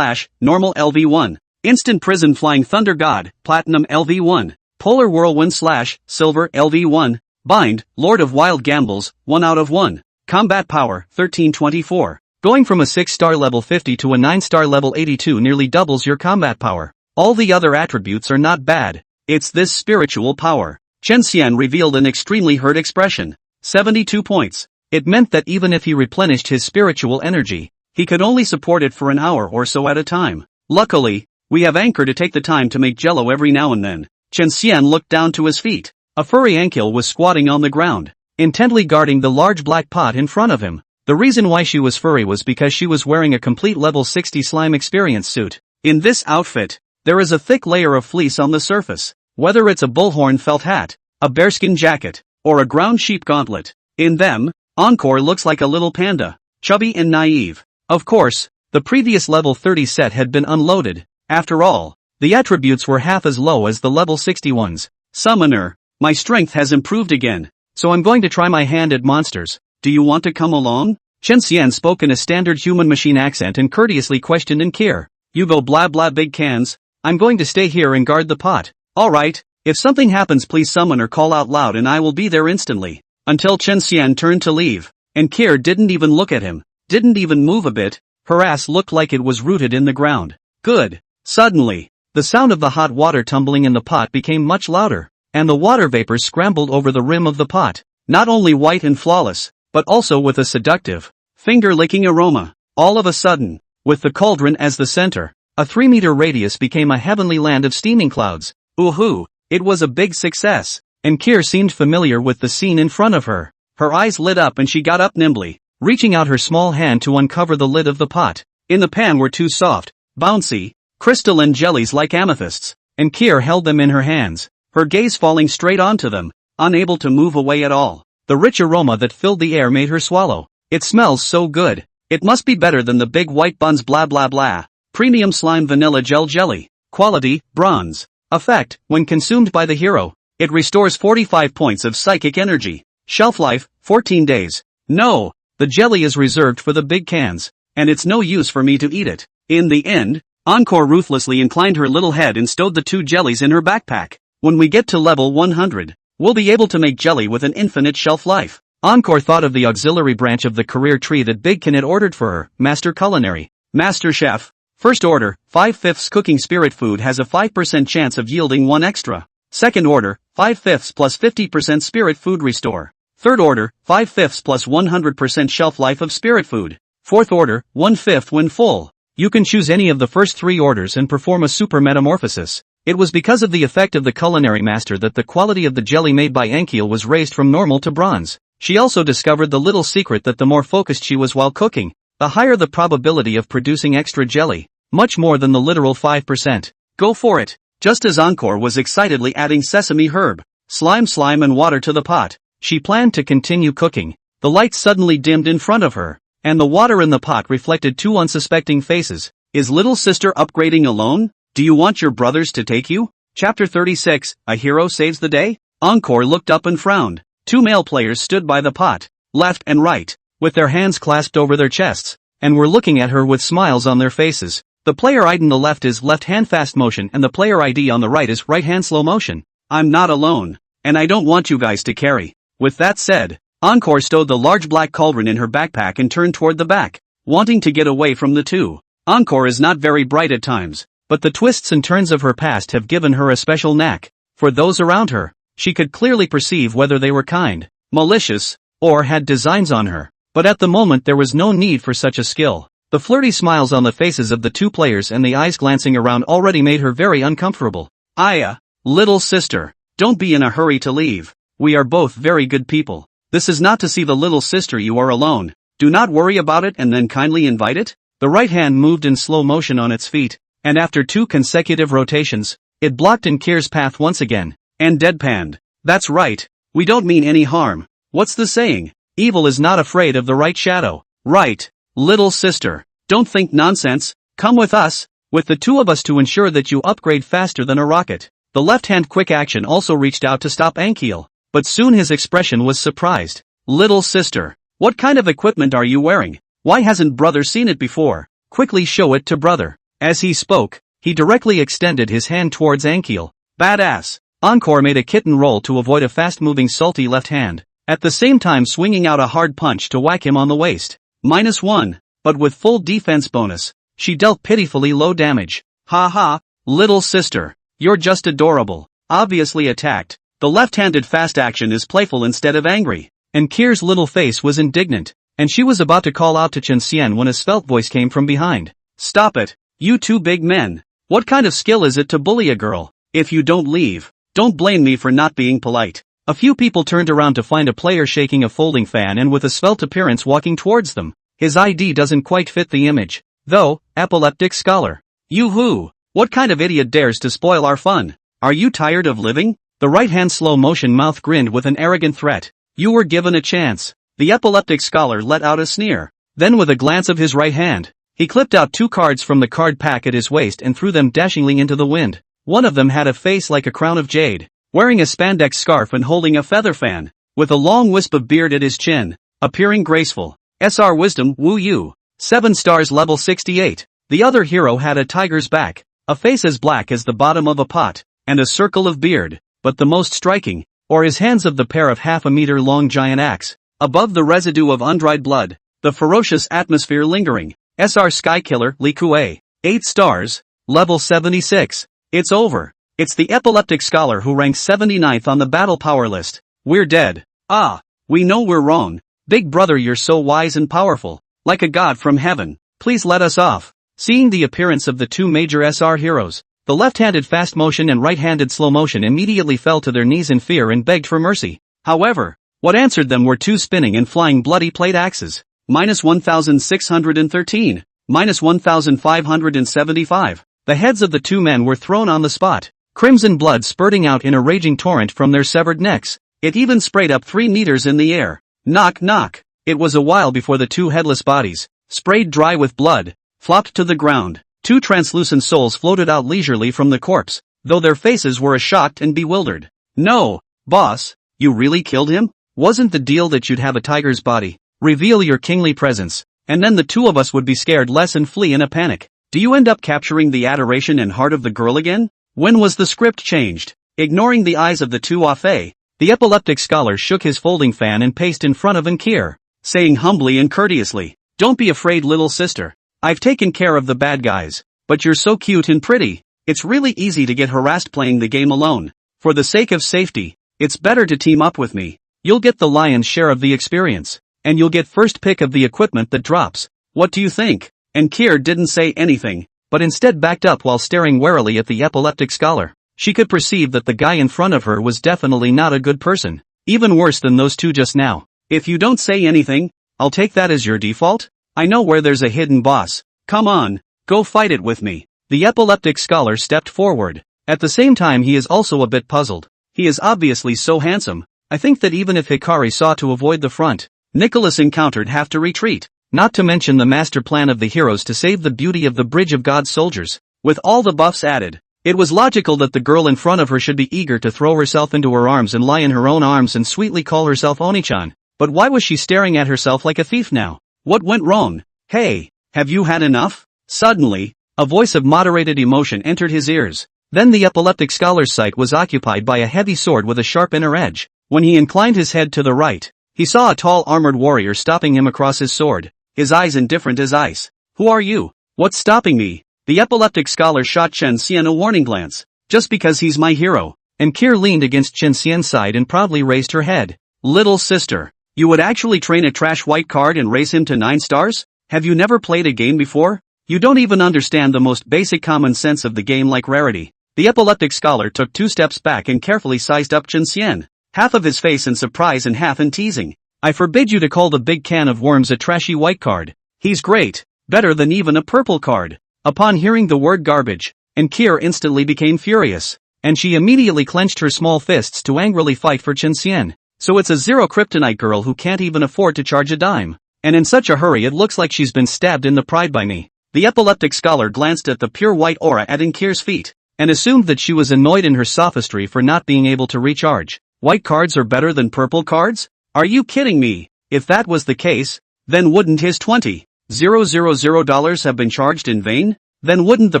/ Normal LV1. Instant Prison Flying Thunder God, Platinum LV1. Polar Whirlwind / Silver LV1. Bind, Lord of Wild Gambles, 1 out of 1. Combat Power, 1324. Going from a 6-star level 50 to a 9-star level 82 nearly doubles your combat power. All the other attributes are not bad. It's this spiritual power. Chen Xian revealed an extremely hurt expression. 72 points. It meant that even if he replenished his spiritual energy, he could only support it for an hour or so at a time. Luckily, we have Anchor to take the time to make jello every now and then. Chen Xian looked down to his feet. A furry Ankil was squatting on the ground, intently guarding the large black pot in front of him. The reason why she was furry was because she was wearing a complete level 60 slime experience suit. In this outfit, there is a thick layer of fleece on the surface. Whether it's a bullhorn felt hat, a bearskin jacket, or a ground sheep gauntlet, in them, Encore looks like a little panda, chubby and naive. Of course, the previous level 30 set had been unloaded. After all, the attributes were half as low as the level 60 ones. Summoner, my strength has improved again, so I'm going to try my hand at monsters. Do you want to come along? Chen Xian spoke in a standard human-machine accent and courteously questioned Ankir. You go blah blah big cans, I'm going to stay here and guard the pot. Alright, if something happens please summon or call out loud and I will be there instantly. Until Chen Xian turned to leave, Ankir didn't even look at him, didn't even move a bit, her ass looked like it was rooted in the ground. Good. Suddenly, the sound of the hot water tumbling in the pot became much louder, and the water vapors scrambled over the rim of the pot, not only white and flawless, but also with a seductive, finger-licking aroma. All of a sudden, with the cauldron as the center, a 3-meter radius became a heavenly land of steaming clouds. Ooh-hoo, it was a big success. Ankir seemed familiar with the scene in front of her. Her eyes lit up and she got up nimbly, reaching out her small hand to uncover the lid of the pot. In the pan were 2 soft, bouncy, crystalline jellies like amethysts. Ankir held them in her hands, her gaze falling straight onto them, unable to move away at all. The rich aroma that filled the air made her swallow. It smells so good. It must be better than the big white buns blah blah blah. Premium slime vanilla gel jelly. Quality, bronze. Effect, when consumed by the hero, it restores 45 points of psychic energy. Shelf life, 14 days. No, the jelly is reserved for the big cans, and it's no use for me to eat it. In the end, Encore ruthlessly inclined her little head and stowed the 2 jellies in her backpack. When we get to level 100, we'll be able to make jelly with an infinite shelf life. Encore thought of the auxiliary branch of the career tree that Big Ken had ordered for her, Master Culinary. Master Chef. First order, 5/5 cooking spirit food has a 5% chance of yielding 1 extra. Second order, 5/5 plus 50% spirit food restore. Third order, 5/5 plus 100% shelf life of spirit food. Fourth order, 1/5 when full. You can choose any of the first 3 orders and perform a super metamorphosis. It was because of the effect of the culinary master that the quality of the jelly made by Ankil was raised from normal to bronze. She also discovered the little secret that the more focused she was while cooking, the higher the probability of producing extra jelly, much more than the literal 5%. Go for it. Just as Encore was excitedly adding sesame herb, slime and water to the pot, she planned to continue cooking. The light suddenly dimmed in front of her, and the water in the pot reflected 2 unsuspecting faces. Is little sister upgrading alone? Do you want your brothers to take you? Chapter 36, A Hero Saves the Day? Encore looked up and frowned. 2 male players stood by the pot, left and right, with their hands clasped over their chests, and were looking at her with smiles on their faces. The player ID on the left is left hand fast motion and the player ID on the right is right hand slow motion. I'm not alone, and I don't want you guys to carry. With that said, Encore stowed the large black cauldron in her backpack and turned toward the back, wanting to get away from the 2. Encore is not very bright at times, but the twists and turns of her past have given her a special knack for those around her. She could clearly perceive whether they were kind, malicious, or had designs on her. But at the moment there was no need for such a skill. The flirty smiles on the faces of the 2 players and the eyes glancing around already made her very uncomfortable. Aya, little sister, don't be in a hurry to leave. We are both very good people. This is not to see the little sister you are alone. Do not worry about it and then kindly invite it. The right hand moved in slow motion on its feet, and after 2 consecutive rotations, it blocked Ankir's path once again, and deadpanned. That's right, we don't mean any harm. What's the saying? Evil is not afraid of the right shadow. Right. Little sister, don't think nonsense, come with us, with the 2 of us to ensure that you upgrade faster than a rocket. The left-hand quick action also reached out to stop Ankil, but soon his expression was surprised. Little sister, what kind of equipment are you wearing? Why hasn't brother seen it before? Quickly show it to brother. As he spoke, he directly extended his hand towards Ankil. Badass. Encore made a kitten roll to avoid a fast-moving salty left hand, at the same time swinging out a hard punch to whack him on the waist. -1, but with full defense bonus. She dealt pitifully low damage. Ha ha, little sister. You're just adorable. Obviously attacked. The left-handed fast action is playful instead of angry. And Kier's little face was indignant, and she was about to call out to Chen Xian when a svelte voice came from behind. Stop it, you two big men. What kind of skill is it to bully a girl? If you don't leave, don't blame me for not being polite. A few people turned around to find a player shaking a folding fan and with a svelte appearance walking towards them. His ID doesn't quite fit the image, though. Epileptic scholar. You who? What kind of idiot dares to spoil our fun? Are you tired of living? The right-hand slow-motion mouth grinned with an arrogant threat. You were given a chance. The epileptic scholar let out a sneer. Then with a glance of his right hand, he clipped out 2 cards from the card pack at his waist and threw them dashingly into the wind. One of them had a face like a crown of jade, wearing a spandex scarf and holding a feather fan, with a long wisp of beard at his chin, appearing graceful. SR Wisdom, Wu Yu. 7 stars level 68. The other hero had a tiger's back, a face as black as the bottom of a pot, and a circle of beard, but the most striking, or his hands of the pair of half-a-meter-long giant axe, above the residue of undried blood, the ferocious atmosphere lingering. SR Skykiller, Li Kuei. 8 stars, level 76. It's over. It's the epileptic scholar who ranks 79th on the battle power list. We're dead. Ah, we know we're wrong. Big brother, you're so wise and powerful, like a god from heaven. Please let us off. Seeing the appearance of the 2 major SR heroes, the left-handed fast motion and right-handed slow motion immediately fell to their knees in fear and begged for mercy. However, what answered them were 2 spinning and flying bloody plate axes. -1,613, -1,575. The heads of the 2 men were thrown on the spot, crimson blood spurting out in a raging torrent from their severed necks. It even sprayed up 3 meters in the air. Knock knock. It was a while before the 2 headless bodies, sprayed dry with blood, flopped to the ground. 2 translucent souls floated out leisurely from the corpse, though their faces were shocked and bewildered. No, boss, you really killed him? Wasn't the deal that you'd have a tiger's body, reveal your kingly presence, and then the 2 of us would be scared less and flee in a panic? Do you end up capturing the adoration and heart of the girl again? When was the script changed? Ignoring the eyes of the 2 Afei, the epileptic scholar shook his folding fan and paced in front of Ankir, saying humbly and courteously, "Don't be afraid, little sister. I've taken care of the bad guys, but you're so cute and pretty. It's really easy to get harassed playing the game alone. For the sake of safety, it's better to team up with me. You'll get the lion's share of the experience, and you'll get first pick of the equipment that drops. What do you think?" And Kier didn't say anything, but instead backed up while staring warily at the epileptic scholar. She could perceive that the guy in front of her was definitely not a good person, even worse than those 2 just now. If you don't say anything, I'll take that as your default? I know where there's a hidden boss. Come on, go fight it with me. The epileptic scholar stepped forward. At the same time he is also a bit puzzled. He is obviously so handsome. I think that even if Hikari saw to avoid the front, Nicholas encountered have to retreat. Not to mention the master plan of the heroes to save the beauty of the Bridge of God's soldiers. With all the buffs added, it was logical that the girl in front of her should be eager to throw herself into her arms and lie in her own arms and sweetly call herself Onichan. But why was she staring at herself like a thief now? What went wrong? Hey, have you had enough? Suddenly, a voice of moderated emotion entered his ears. Then the epileptic scholar's sight was occupied by a heavy sword with a sharp inner edge. When he inclined his head to the right, he saw a tall armored warrior stopping him across his sword, his eyes indifferent as ice. Who are you? What's stopping me? The epileptic scholar shot Chen Xian a warning glance. Just because he's my hero. And Kier leaned against Chen Xian's side and proudly raised her head. Little sister. You would actually train a trash white card and raise him to 9 stars? Have you never played a game before? You don't even understand the most basic common sense of the game like rarity. The epileptic scholar took 2 steps back and carefully sized up Chen Xian, half of his face in surprise and half in teasing. I forbid you to call the big can of worms a trashy white card. He's great, better than even a purple card. Upon hearing the word garbage, Kier instantly became furious, and she immediately clenched her small fists to angrily fight for Chen Xian. So it's a zero kryptonite girl who can't even afford to charge a dime. And in such a hurry it looks like she's been stabbed in the pride by me. The epileptic scholar glanced at the pure white aura at Inkir's feet, and assumed that she was annoyed in her sophistry for not being able to recharge. White cards are better than purple cards? Are you kidding me? If that was the case, then wouldn't his $20,000 have been charged in vain? Then wouldn't the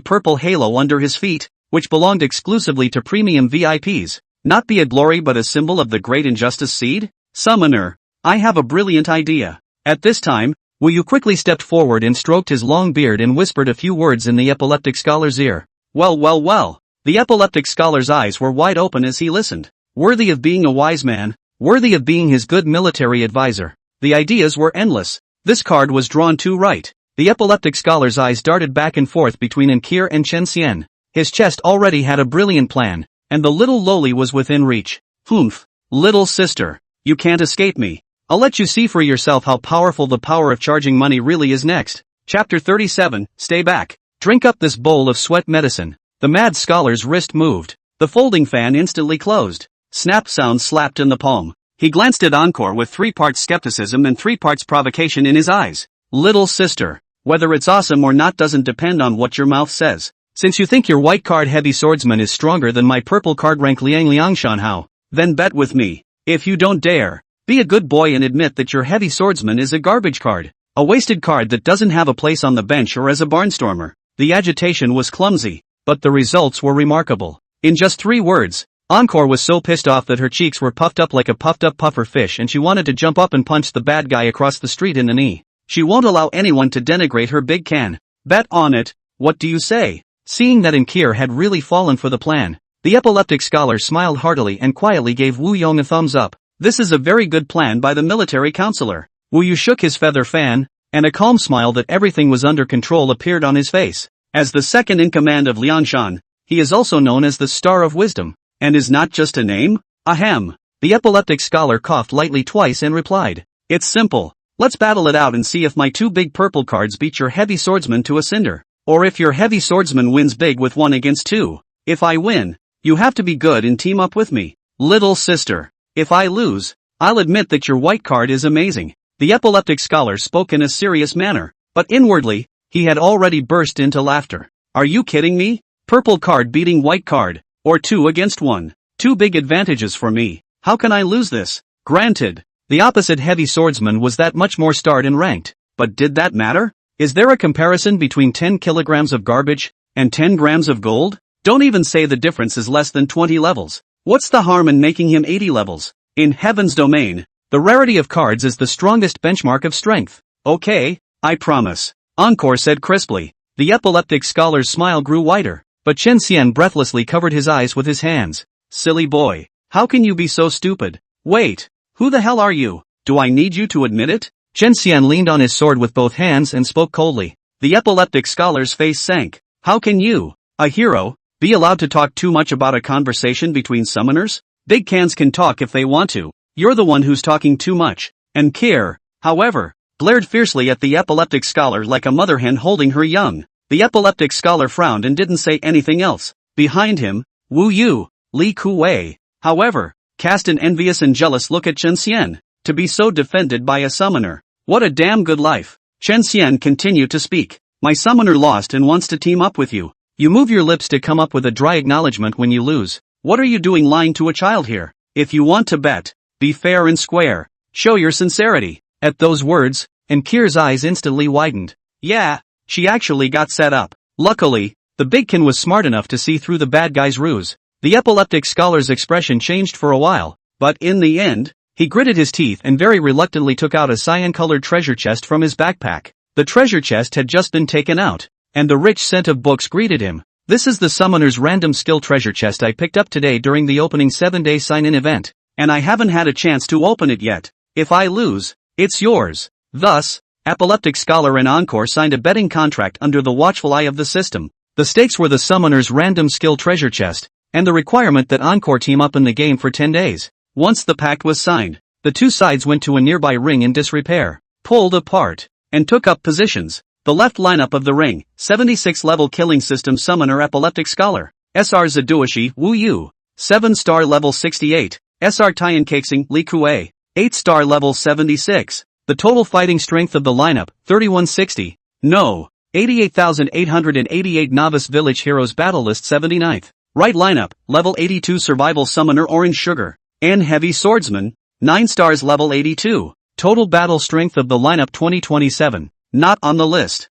purple halo under his feet, which belonged exclusively to premium VIPs, not be a glory but a symbol of the great injustice seed? Summoner, I have a brilliant idea. At this time, Wu Yu quickly stepped forward and stroked his long beard and whispered a few words in the epileptic scholar's ear. Well well well. The epileptic scholar's eyes were wide open as he listened. Worthy of being a wise man, worthy of being his good military advisor. The ideas were endless. This card was drawn too right. The epileptic scholar's eyes darted back and forth between Ankir and Chen Xian. His chest already had a brilliant plan, and the little loli was within reach. Humph. Little sister, you can't escape me. I'll let you see for yourself how powerful the power of charging money really is next. Chapter 37, Stay back. Drink up this bowl of sweat medicine. The mad scholar's wrist moved. The folding fan instantly closed. Snap sound slapped in the palm. He glanced at Encore with 3 parts skepticism and 3 parts provocation in his eyes. Little sister, whether it's awesome or not doesn't depend on what your mouth says. Since you think your white card heavy swordsman is stronger than my purple card rank Liang Liangshan Hao, then bet with me. If you don't dare, be a good boy and admit that your heavy swordsman is a garbage card. A wasted card that doesn't have a place on the bench or as a barnstormer. The agitation was clumsy, but the results were remarkable. In just 3 words, Encore was so pissed off that her cheeks were puffed up like a puffed up puffer fish and she wanted to jump up and punch the bad guy across the street in the knee. She won't allow anyone to denigrate her big can. Bet on it, what do you say? Seeing that Ankir had really fallen for the plan, the epileptic scholar smiled heartily and quietly gave Wu Yong a thumbs up. This is a very good plan by the military counselor. Wu Yu shook his feather fan, and a calm smile that everything was under control appeared on his face. As the second in command of Liangshan, he is also known as the Star of Wisdom. And is not just a name? Ahem. The epileptic scholar coughed lightly twice and replied. It's simple. Let's battle it out and see if my 2 big purple cards beat your heavy swordsman to a cinder. Or if your heavy swordsman wins big with 1 against 2. If I win, you have to be good and team up with me. Little sister. If I lose, I'll admit that your white card is amazing. The epileptic scholar spoke in a serious manner, but inwardly, he had already burst into laughter. Are you kidding me? Purple card beating white card. Or 2 against 1. 2 big advantages for me. How can I lose this? Granted, the opposite heavy swordsman was that much more starred and ranked. But did that matter? Is there a comparison between 10 kilograms of garbage and 10 grams of gold? Don't even say the difference is less than 20 levels. What's the harm in making him 80 levels? In heaven's domain, the rarity of cards is the strongest benchmark of strength. Okay, I promise. Encore said crisply. The epileptic scholar's smile grew wider. But Chen Xian breathlessly covered his eyes with his hands. Silly boy, how can you be so stupid? Wait, who the hell are you? Do I need you to admit it? Chen Xian leaned on his sword with both hands and spoke coldly. The epileptic scholar's face sank. How can you, a hero, be allowed to talk too much about a conversation between summoners? Big cans can talk if they want to. You're the one who's talking too much. And Kier, however, glared fiercely at the epileptic scholar like a mother hen holding her young. The epileptic scholar frowned and didn't say anything else. Behind him, Wu Yu, Li Kuwei, however, cast an envious and jealous look at Chen Xian. To be so defended by a summoner. What a damn good life. Chen Xian continued to speak. My summoner lost and wants to team up with you. You move your lips to come up with a dry acknowledgement when you lose. What are you doing lying to a child here? If you want to bet, be fair and square. Show your sincerity. At those words, Ankir's eyes instantly widened. Yeah. She actually got set up. Luckily, the bigkin was smart enough to see through the bad guy's ruse. The epileptic scholar's expression changed for a while, but in the end, he gritted his teeth and very reluctantly took out a cyan-colored treasure chest from his backpack. The treasure chest had just been taken out, and the rich scent of books greeted him. This is the summoner's random skill treasure chest I picked up today during the opening 7-day sign-in event, and I haven't had a chance to open it yet. If I lose, it's yours. Thus, Epileptic Scholar and Encore signed a betting contract under the watchful eye of the system. The stakes were the summoner's random skill treasure chest, and the requirement that Encore team up in the game for 10 days. Once the pact was signed, the 2 sides went to a nearby ring in disrepair, pulled apart, and took up positions. The left lineup of the ring, 76 level killing system summoner Epileptic Scholar, SR Zaduashi Wu Yu, 7-star level 68, SR Taiyan Kexing Li Kuei, 8-star level 76. The total fighting strength of the lineup, 3160. No. 88,888 Novice Village Heroes Battle List 79th. Right lineup, level 82 Survival Summoner Orange Sugar. And Heavy Swordsman, 9 stars level 82. Total battle strength of the lineup 2027. Not on the list.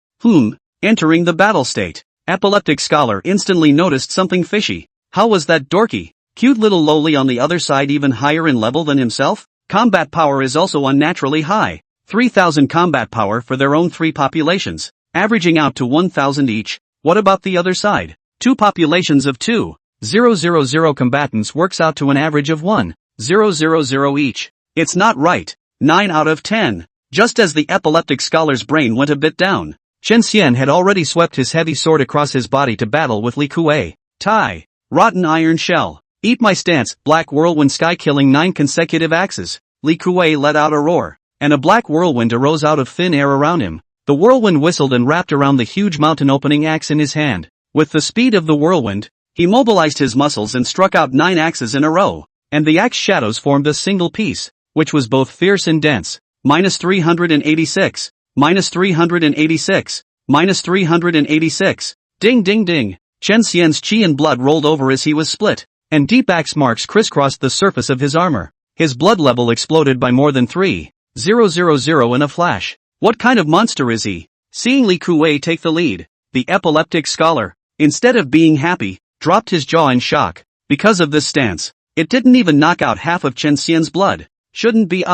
Entering the battle state. Epileptic Scholar instantly noticed something fishy. How was that dorky Cute little loli on the other side even higher in level than himself? Combat power is also unnaturally high. 3,000 combat power for their own 3 populations, averaging out to 1,000 each. What about the other side? 2 populations of 2,000 combatants works out to an average of 1,000 each. It's not right. 9 out of 10. Just as the epileptic scholar's brain went a bit down, Chen Xian had already swept his heavy sword across his body to battle with Li Kuei. Tai. Rotten iron shell. Eat my stance, black whirlwind sky killing 9 consecutive axes. Li Kuei let out a roar, and a black whirlwind arose out of thin air around him. The whirlwind whistled and wrapped around the huge mountain opening axe in his hand. With the speed of the whirlwind, he mobilized his muscles and struck out 9 axes in a row, and the axe shadows formed a single piece, which was both fierce and dense. -386. -386. -386. Ding ding ding. Chen Xian's chi and blood rolled over as he was split, and deep axe marks crisscrossed the surface of his armor. His blood level exploded by more than 3,000 in a flash. What kind of monster is he? Seeing Li Kuei take the lead, the epileptic scholar, instead of being happy, dropped his jaw in shock. Because of this stance, it didn't even knock out half of Chen Xian's blood. Shouldn't be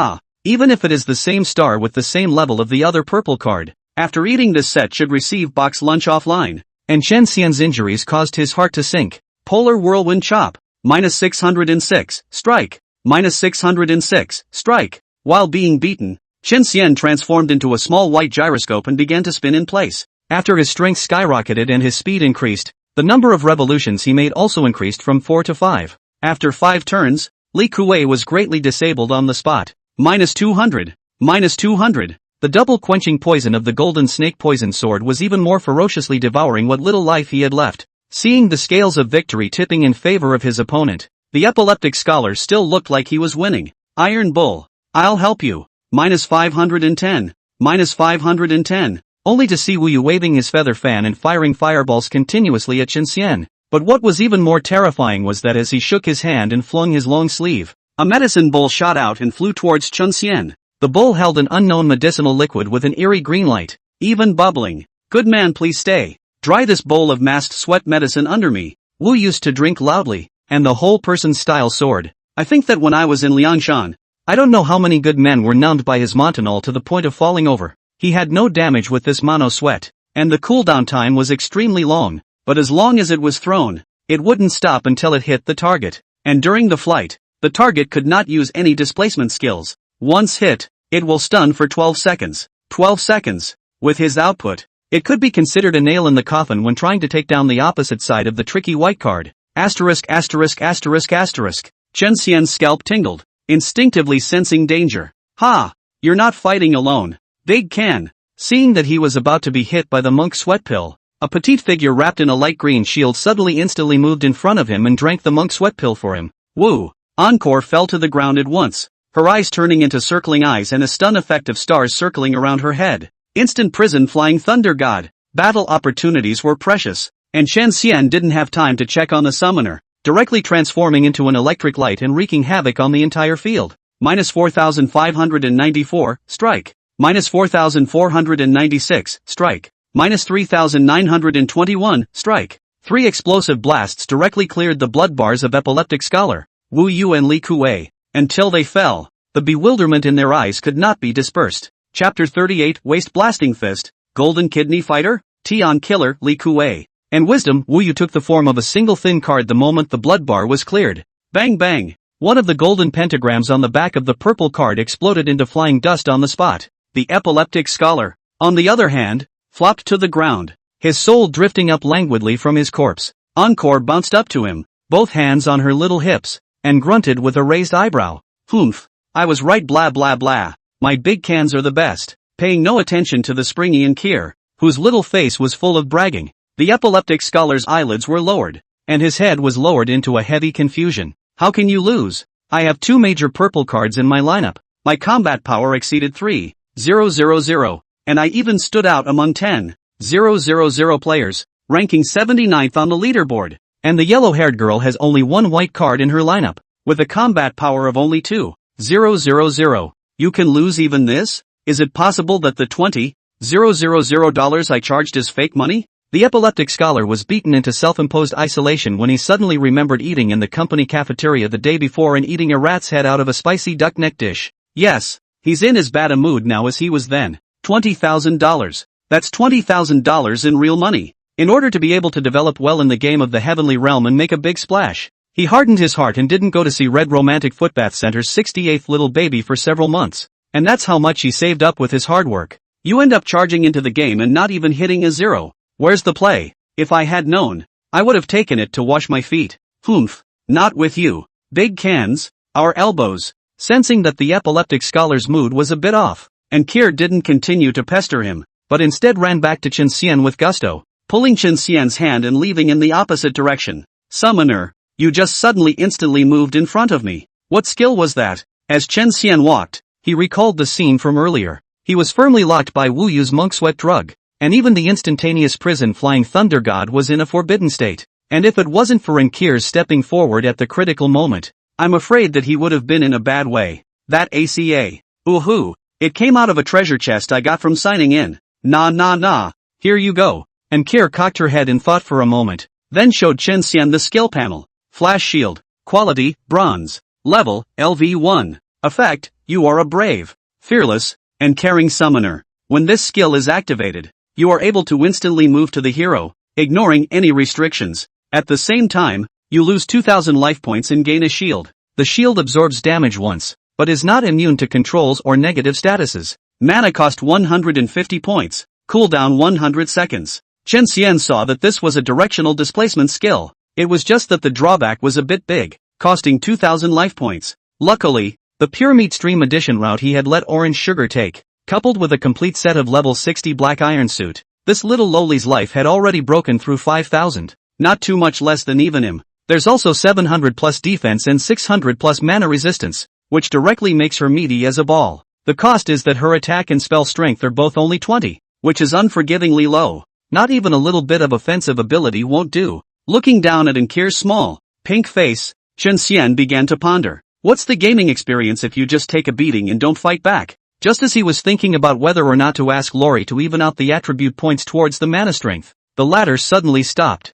even if it is the same star with the same level of the other purple card. After eating this set should receive box lunch offline. And Chen Xian's injuries caused his heart to sink. Polar whirlwind chop. -606. Strike. -606. Strike. While being beaten, Chen Xian transformed into a small white gyroscope and began to spin in place. After his strength skyrocketed and his speed increased, the number of revolutions he made also increased from 4 to 5. After 5 turns, Li Kuei was greatly disabled on the spot. -200. -200. The double quenching poison of the golden snake poison sword was even more ferociously devouring what little life he had left. Seeing the scales of victory tipping in favor of his opponent, the epileptic scholar still looked like he was winning. Iron Bull. I'll help you. -510. -510. Only to see Wu Yu waving his feather fan and firing fireballs continuously at Chen Xian. But what was even more terrifying was that as he shook his hand and flung his long sleeve, a medicine bowl shot out and flew towards Chen Xian. The bowl held an unknown medicinal liquid with an eerie green light, even bubbling. Good man, please stay. Dry this bowl of masked sweat medicine under me. Wu used to drink loudly, and the whole person's style soared. I think that when I was in Liangshan, I don't know how many good men were numbed by his montanol to the point of falling over. He had no damage with this mono sweat, and the cooldown time was extremely long, but as long as it was thrown, it wouldn't stop until it hit the target. And during the flight, the target could not use any displacement skills. Once hit, it will stun for 12 seconds. 12 seconds. With his output, it could be considered a nail in the coffin when trying to take down the opposite side of the tricky white card. Asterisk asterisk asterisk asterisk. Chen Xian's scalp tingled, instinctively sensing danger. Ha! You're not fighting alone. Big Can. Seeing that he was about to be hit by the monk sweat pill, a petite figure wrapped in a light green shield suddenly instantly moved in front of him and drank the monk sweat pill for him. Woo! Encore fell to the ground at once, her eyes turning into circling eyes and a stun effect of stars circling around her head. Instant prison flying thunder god. Battle opportunities were precious, and Chen Xian didn't have time to check on the summoner, directly transforming into an electric light and wreaking havoc on the entire field. -4594, strike. -4496, strike. -3921, strike. 3 explosive blasts directly cleared the blood bars of epileptic scholar, Wu Yu and Li Kuei, until they fell. The bewilderment in their eyes could not be dispersed. Chapter 38 Waste Blasting Fist, Golden Kidney Fighter, Tian Killer, Li Kuei. And Wisdom, Wu Yu took the form of a single thin card the moment the blood bar was cleared. Bang bang! One of the golden pentagrams on the back of the purple card exploded into flying dust on the spot. The epileptic scholar, on the other hand, flopped to the ground, his soul drifting up languidly from his corpse. Encore bounced up to him, both hands on her little hips, and grunted with a raised eyebrow. Humph, I was right blah blah blah. My big cans are the best. Paying no attention to the springy Ankir, whose little face was full of bragging. The epileptic scholar's eyelids were lowered, and his head was lowered into a heavy confusion. How can you lose? I have 2 major purple cards in my lineup. My combat power exceeded 3,000, and I even stood out among 10,000 players, ranking 79th on the leaderboard. And the yellow-haired girl has only 1 white card in her lineup, with a combat power of only 2,000. You can lose even this? Is it possible that the $20,000 I charged is fake money? The epileptic scholar was beaten into self-imposed isolation when he suddenly remembered eating in the company cafeteria the day before and eating a rat's head out of a spicy duck neck dish. Yes, he's in as bad a mood now as he was then. $20,000. That's $20,000 in real money. In order to be able to develop well in the game of the heavenly realm and make a big splash, he hardened his heart and didn't go to see Red Romantic Footbath Center's 68th little baby for several months. And that's how much he saved up with his hard work. You end up charging into the game and not even hitting a zero. Where's the play? If I had known, I would have taken it to wash my feet. Humph. Not with you. Big cans, our elbows. Sensing that the epileptic scholar's mood was a bit off, and Kier didn't continue to pester him, but instead ran back to Chen Xian with gusto, pulling Chen Xian's hand and leaving in the opposite direction. Summoner, you just suddenly instantly moved in front of me. What skill was that? As Chen Xian walked, he recalled the scene from earlier. He was firmly locked by Wu Yu's monk sweat drug, and even the instantaneous prison flying thunder god was in a forbidden state. And if it wasn't for Enkir's stepping forward at the critical moment, I'm afraid that he would have been in a bad way. That ACA. Ooh-hoo. It came out of a treasure chest I got from signing in. Nah. Here you go. Enkir cocked her head in thought for a moment, then showed Chen Xian the skill panel. Flash shield. Quality, bronze. Level, LV1. Effect, you are a brave, fearless, and caring summoner. When this skill is activated, you are able to instantly move to the hero, ignoring any restrictions. At the same time, you lose 2,000 life points and gain a shield. The shield absorbs damage once, but is not immune to controls or negative statuses. Mana cost 150 points, cooldown 100 seconds. Chen Xian saw that this was a directional displacement skill. It was just that the drawback was a bit big, costing 2,000 life points. Luckily, the Pure Meat Stream Edition route he had let Orange Sugar take, coupled with a complete set of level 60 Black Iron suit, this little loli's life had already broken through 5,000. Not too much less than even him. There's also 700 plus defense and 600 plus mana resistance, which directly makes her meaty as a ball. The cost is that her attack and spell strength are both only 20, which is unforgivingly low. Not even a little bit of offensive ability won't do. Looking down at Enkir's small, pink face, Chen Xian began to ponder. What's the gaming experience if you just take a beating and don't fight back? Just as he was thinking about whether or not to ask Lori to even out the attribute points towards the mana strength, the latter suddenly stopped.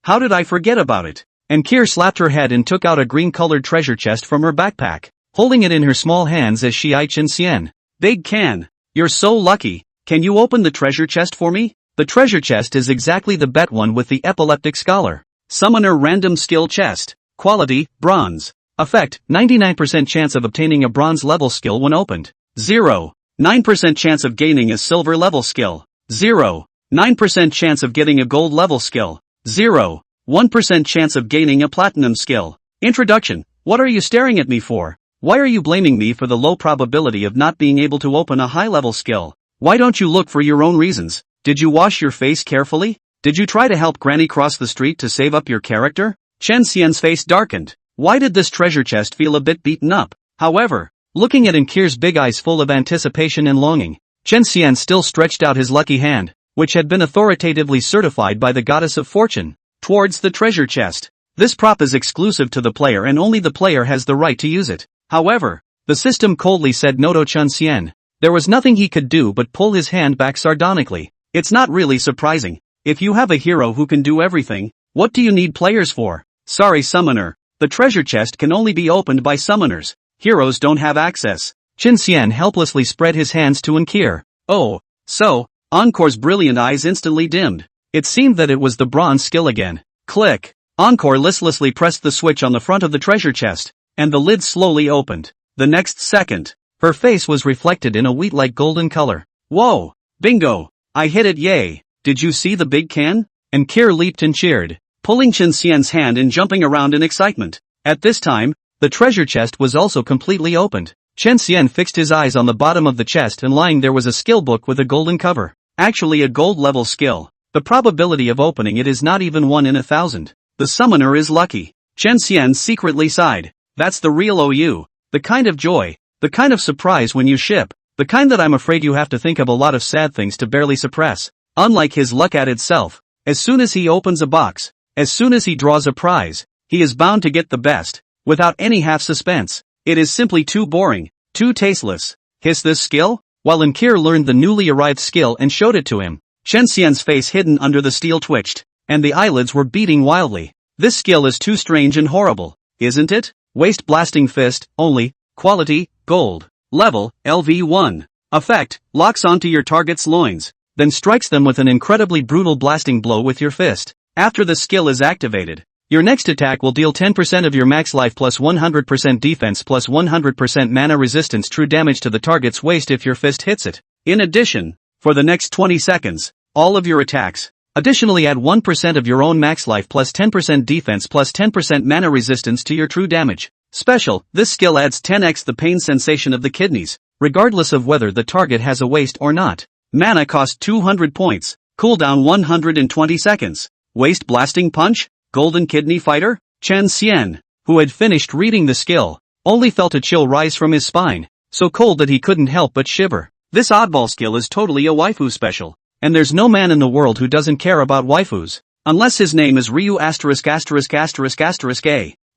How did I forget about it? Enkir slapped her head and took out a green-colored treasure chest from her backpack, holding it in her small hands as she eyed Chen Xian. Big can. You're so lucky. Can you open the treasure chest for me? The treasure chest is exactly the bet one with the epileptic scholar. Summoner random skill chest. Quality, bronze. Effect, 99% chance of obtaining a bronze level skill when opened. 0.9% chance of gaining a silver level skill. 0.9% chance of getting a gold level skill. 0.1% chance of gaining a platinum skill. Introduction. What are you staring at me for? Why are you blaming me for the low probability of not being able to open a high level skill? Why don't you look for your own reasons? Did you wash your face carefully? Did you try to help Granny cross the street to save up your character? Chen Xian's face darkened. Why did this treasure chest feel a bit beaten up? However, looking at Enkir's big eyes full of anticipation and longing, Chen Xian still stretched out his lucky hand, which had been authoritatively certified by the goddess of fortune, towards the treasure chest. This prop is exclusive to the player and only the player has the right to use it. However, the system coldly said no to Chen Xian. There was nothing he could do but pull his hand back sardonically. It's not really surprising. If you have a hero who can do everything, what do you need players for? Sorry, summoner. The treasure chest can only be opened by summoners. Heroes don't have access. Chen Xian helplessly spread his hands to Enkir. Oh, so, Encore's brilliant eyes instantly dimmed. It seemed that it was the bronze skill again. Click. Encore listlessly pressed the switch on the front of the treasure chest, and the lid slowly opened. The next second, her face was reflected in a wheat-like golden color. Whoa! Bingo! I hit it, yay! Did you see the big can? Enkir leaped and cheered, pulling Chen Xian's hand and jumping around in excitement. At this time, the treasure chest was also completely opened. Chen Xian fixed his eyes on the bottom of the chest and lying there was a skill book with a golden cover. Actually a gold level skill. The probability of opening it is not even 1 in 1,000. The summoner is lucky. Chen Xian secretly sighed. That's the real OU. The kind of joy. The kind of surprise when you ship. The kind that I'm afraid you have to think of a lot of sad things to barely suppress. Unlike his luck at itself. As soon as he opens a box, as soon as he draws a prize, he is bound to get the best, without any half suspense. It is simply too boring, too tasteless. Hiss this skill? While Enkir learned the newly arrived skill and showed it to him, Chen Xian's face hidden under the steel twitched, and the eyelids were beating wildly. This skill is too strange and horrible, isn't it? Waist blasting fist, only, quality, gold. Level, LV1. Effect, locks onto your target's loins, then strikes them with an incredibly brutal blasting blow with your fist. After the skill is activated, your next attack will deal 10% of your max life plus 100% defense plus 100% mana resistance true damage to the target's waist if your fist hits it. In addition, for the next 20 seconds, all of your attacks, additionally add 1% of your own max life plus 10% defense plus 10% mana resistance to your true damage. Special, this skill adds 10x the pain sensation of the kidneys, regardless of whether the target has a waist or not. Mana cost 200 points, cooldown 120 seconds. Waist blasting punch? Golden kidney fighter? Chen Xian, who had finished reading the skill, only felt a chill rise from his spine, so cold that he couldn't help but shiver. This oddball skill is totally a waifu special, and there's no man in the world who doesn't care about waifus, unless his name is Ryu **********.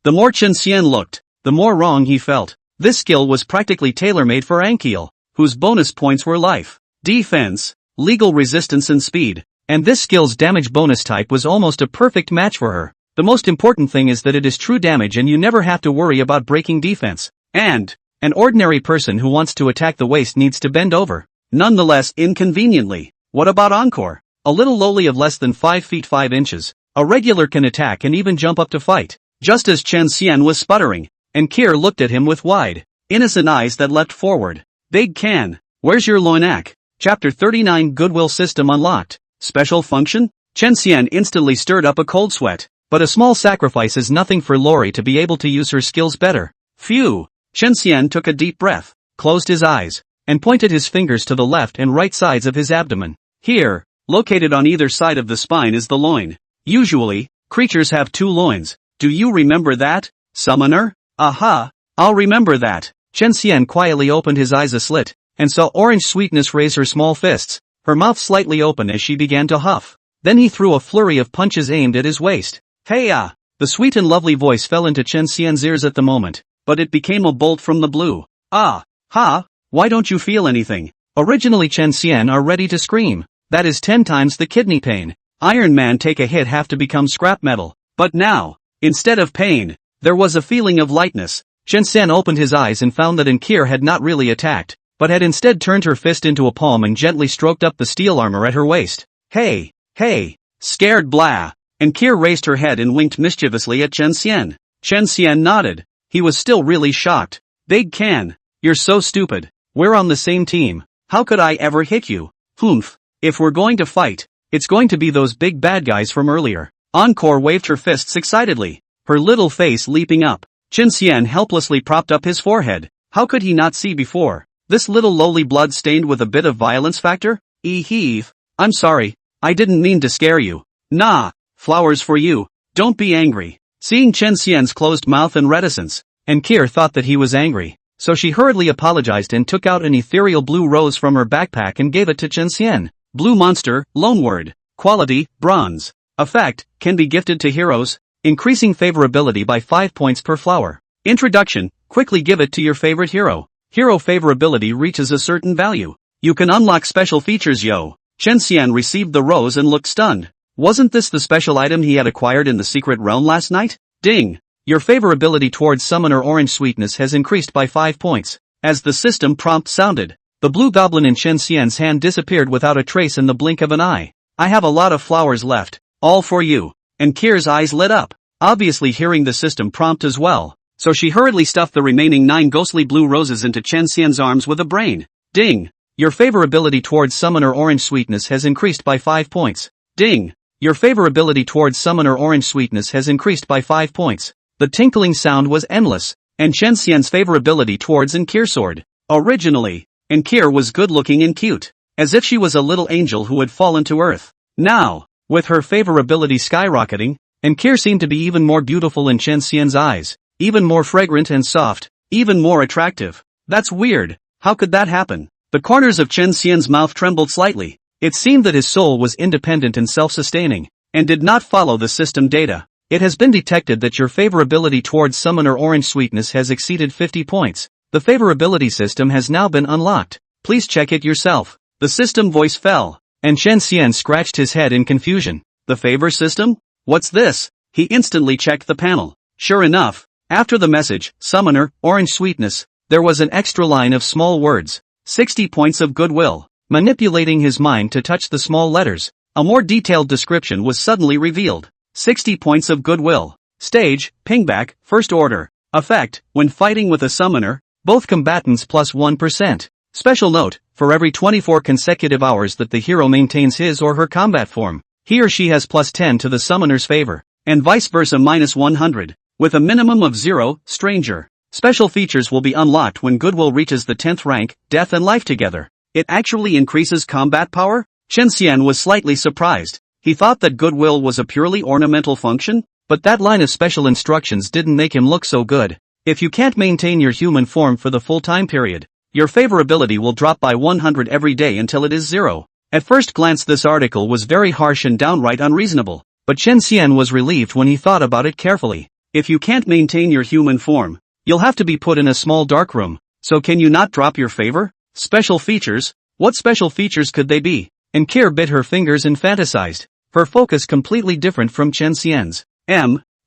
The more Chen Xian looked, the more wrong he felt. This skill was practically tailor-made for Ankiel, whose bonus points were life, defense, legal resistance and speed, and this skill's damage bonus type was almost a perfect match for her. The most important thing is that it is true damage and you never have to worry about breaking defense. And an ordinary person who wants to attack the waist needs to bend over. Nonetheless, inconveniently. What about Encore? A little loli of less than 5 feet 5 inches. A regular can attack and even jump up to fight. Just as Chen Xian was sputtering, and Kier looked at him with wide, innocent eyes that leapt forward. Big can, where's your loinak? Chapter 39 Goodwill System Unlocked. Special function? Chen Xian instantly stirred up a cold sweat. But a small sacrifice is nothing for Lori to be able to use her skills better. Phew! Chen Xian took a deep breath, closed his eyes, and pointed his fingers to the left and right sides of his abdomen. Here, located on either side of the spine is the loin. Usually, creatures have 2 loins. Do you remember that, summoner? Aha! I'll remember that. Chen Xian quietly opened his eyes a slit, and saw Orange Sweetness raise her small fists, her mouth slightly open as she began to huff. Then he threw a flurry of punches aimed at his waist. Hey-ya! The sweet and lovely voice fell into Chen Xian's ears at the moment, but it became a bolt from the blue. Ah! Ha! Why don't you feel anything? Originally Chen Xian are ready to scream. That is 10 times the kidney pain. Iron Man take a hit have to become scrap metal. But now, instead of pain, there was a feeling of lightness. Chen Xian opened his eyes and found that Ankir had not really attacked, but had instead turned her fist into a palm and gently stroked up the steel armor at her waist. Hey! Hey! Scared blah! Ankir raised her head and winked mischievously at Chen Xian. Chen Xian nodded. He was still really shocked. Big can, you're so stupid. We're on the same team. How could I ever hit you? Humph. If we're going to fight, it's going to be those big bad guys from earlier. Encore waved her fists excitedly, her little face leaping up. Chen Xian helplessly propped up his forehead. How could he not see before? This little lowly blood stained with a bit of violence factor? Heave. I'm sorry. I didn't mean to scare you. Nah. Flowers for you. Don't be angry. Seeing Chen Xian's closed mouth and reticence, Ankir thought that he was angry, so she hurriedly apologized and took out an ethereal blue rose from her backpack and gave it to Chen Xian. Blue monster, loanword. Quality, bronze. Effect, can be gifted to heroes, increasing favorability by 5 points per flower. Introduction, quickly give it to your favorite hero. Hero favorability reaches a certain value. You can unlock special features yo. Chen Xian received the rose and looked stunned. Wasn't this the special item he had acquired in the secret realm last night? Ding! Your favorability towards Summoner Orange Sweetness has increased by 5 points. As the system prompt sounded, the blue goblin in Chen Xian's hand disappeared without a trace in the blink of an eye. I have a lot of flowers left, all for you. And Kier's eyes lit up, obviously hearing the system prompt as well, so she hurriedly stuffed the remaining 9 ghostly blue roses into Chen Xian's arms with a brain. Ding! Your favorability towards Summoner Orange Sweetness has increased by 5 points. Ding! Your favorability towards Summoner Orange Sweetness has increased by 5 points. The tinkling sound was endless, and Chen Xian's favorability towards Ankir soared. Originally, Ankir was good-looking and cute, as if she was a little angel who had fallen to earth. Now, with her favorability skyrocketing, Ankir seemed to be even more beautiful in Chen Xian's eyes, even more fragrant and soft, even more attractive. That's weird. How could that happen? The corners of Chen Xian's mouth trembled slightly. It seemed that his soul was independent and self-sustaining, and did not follow the system data. It has been detected that your favorability towards Summoner Orange Sweetness has exceeded 50 points. The favorability system has now been unlocked. Please check it yourself. The system voice fell, and Chen Xian scratched his head in confusion. The favor system? What's this? He instantly checked the panel. Sure enough, after the message, Summoner, Orange Sweetness, there was an extra line of small words. 60 points of goodwill. Manipulating his mind to touch the small letters, a more detailed description was suddenly revealed. 60 points of goodwill. Stage, pingback, first order. Effect, when fighting with a summoner, both combatants plus 1%. Special note, for every 24 consecutive hours that the hero maintains his or her combat form, he or she has plus 10 to the summoner's favor, and vice versa minus 100, with a minimum of 0, stranger. Special features will be unlocked when goodwill reaches the 10th rank, death and life together. It actually increases combat power? Chen Xian was slightly surprised. He thought that goodwill was a purely ornamental function, but that line of special instructions didn't make him look so good. If you can't maintain your human form for the full time period, your favorability will drop by 100 every day until it is 0. At first glance this article was very harsh and downright unreasonable, but Chen Xian was relieved when he thought about it carefully. If you can't maintain your human form, you'll have to be put in a small dark room, so can you not drop your favor? Special features? What special features could they be? And Kir bit her fingers and fantasized, her focus completely different from Chen Xian's.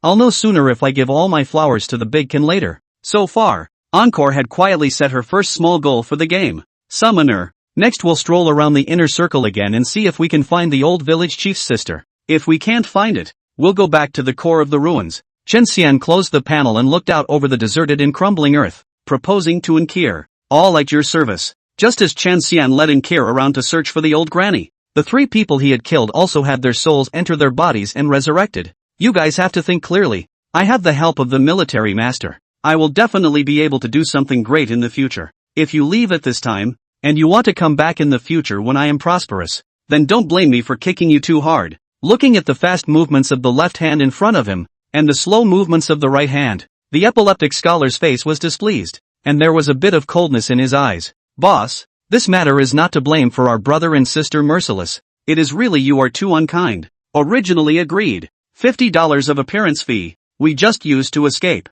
I'll know sooner if I give all my flowers to the big can later. So far, Encore had quietly set her first small goal for the game. Summoner. Next we'll stroll around the inner circle again and see if we can find the old village chief's sister. If we can't find it, we'll go back to the core of the ruins. Chen Xian closed the panel and looked out over the deserted and crumbling earth, proposing to Nkir. All at your service. Just as Chen Xian led Nkir around to search for the old granny, the 3 people he had killed also had their souls enter their bodies and resurrected. You guys have to think clearly. I have the help of the military master. I will definitely be able to do something great in the future. If you leave at this time, and you want to come back in the future when I am prosperous, then don't blame me for kicking you too hard. Looking at the fast movements of the left hand in front of him, and the slow movements of the right hand, the epileptic scholar's face was displeased, and there was a bit of coldness in his eyes. Boss, this matter is not to blame for our brother and sister Merciless. It is really you are too unkind. Originally agreed. $50 of appearance fee, we just used to escape.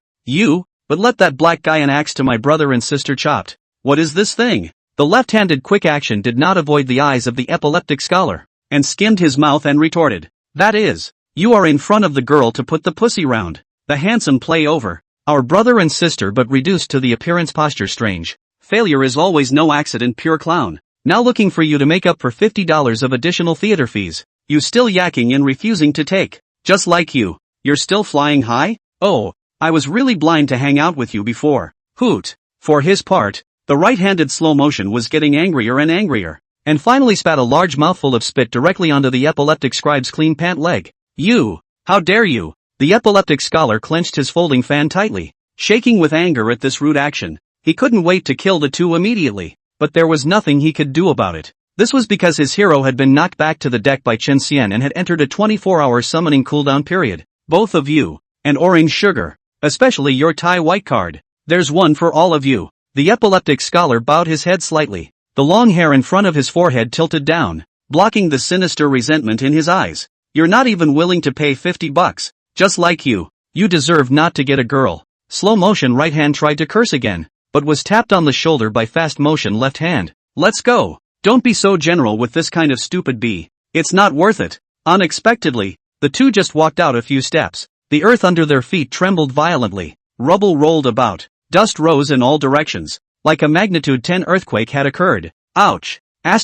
But let that black guy an axe to my brother and sister chopped. What is this thing? The left-handed quick action did not avoid the eyes of the epileptic scholar, and skimmed his mouth and retorted. That is, you are in front of the girl to put the pussy round. The handsome play over. Our brother and sister but reduced to the appearance posture strange. Failure is always no accident pure clown. Now looking for you to make up for $50 of additional theater fees. You still yakking and refusing to take. Just like you. You're still flying high? Oh, I was really blind to hang out with you before. Hoot. For his part, the right-handed slow motion was getting angrier and angrier, and finally spat a large mouthful of spit directly onto the epileptic scribe's clean pant leg. You! How dare you! The epileptic scholar clenched his folding fan tightly, shaking with anger at this rude action. He couldn't wait to kill the two immediately, but there was nothing he could do about it. This was because his hero had been knocked back to the deck by Chen Xian and had entered a 24-hour summoning cooldown period. Both of you, and orange sugar. Especially your tie white card. There's one for all of you. The epileptic scholar bowed his head slightly. The long hair in front of his forehead tilted down, blocking the sinister resentment in his eyes. You're not even willing to pay $50. Just like you. You deserve not to get a girl. Slow motion right hand tried to curse again, but was tapped on the shoulder by fast motion left hand. Let's go. Don't be so general with this kind of stupid bee. It's not worth it. Unexpectedly, the two just walked out a few steps. The earth under their feet trembled violently, rubble rolled about, dust rose in all directions, like a magnitude 10 earthquake had occurred. Ouch! What's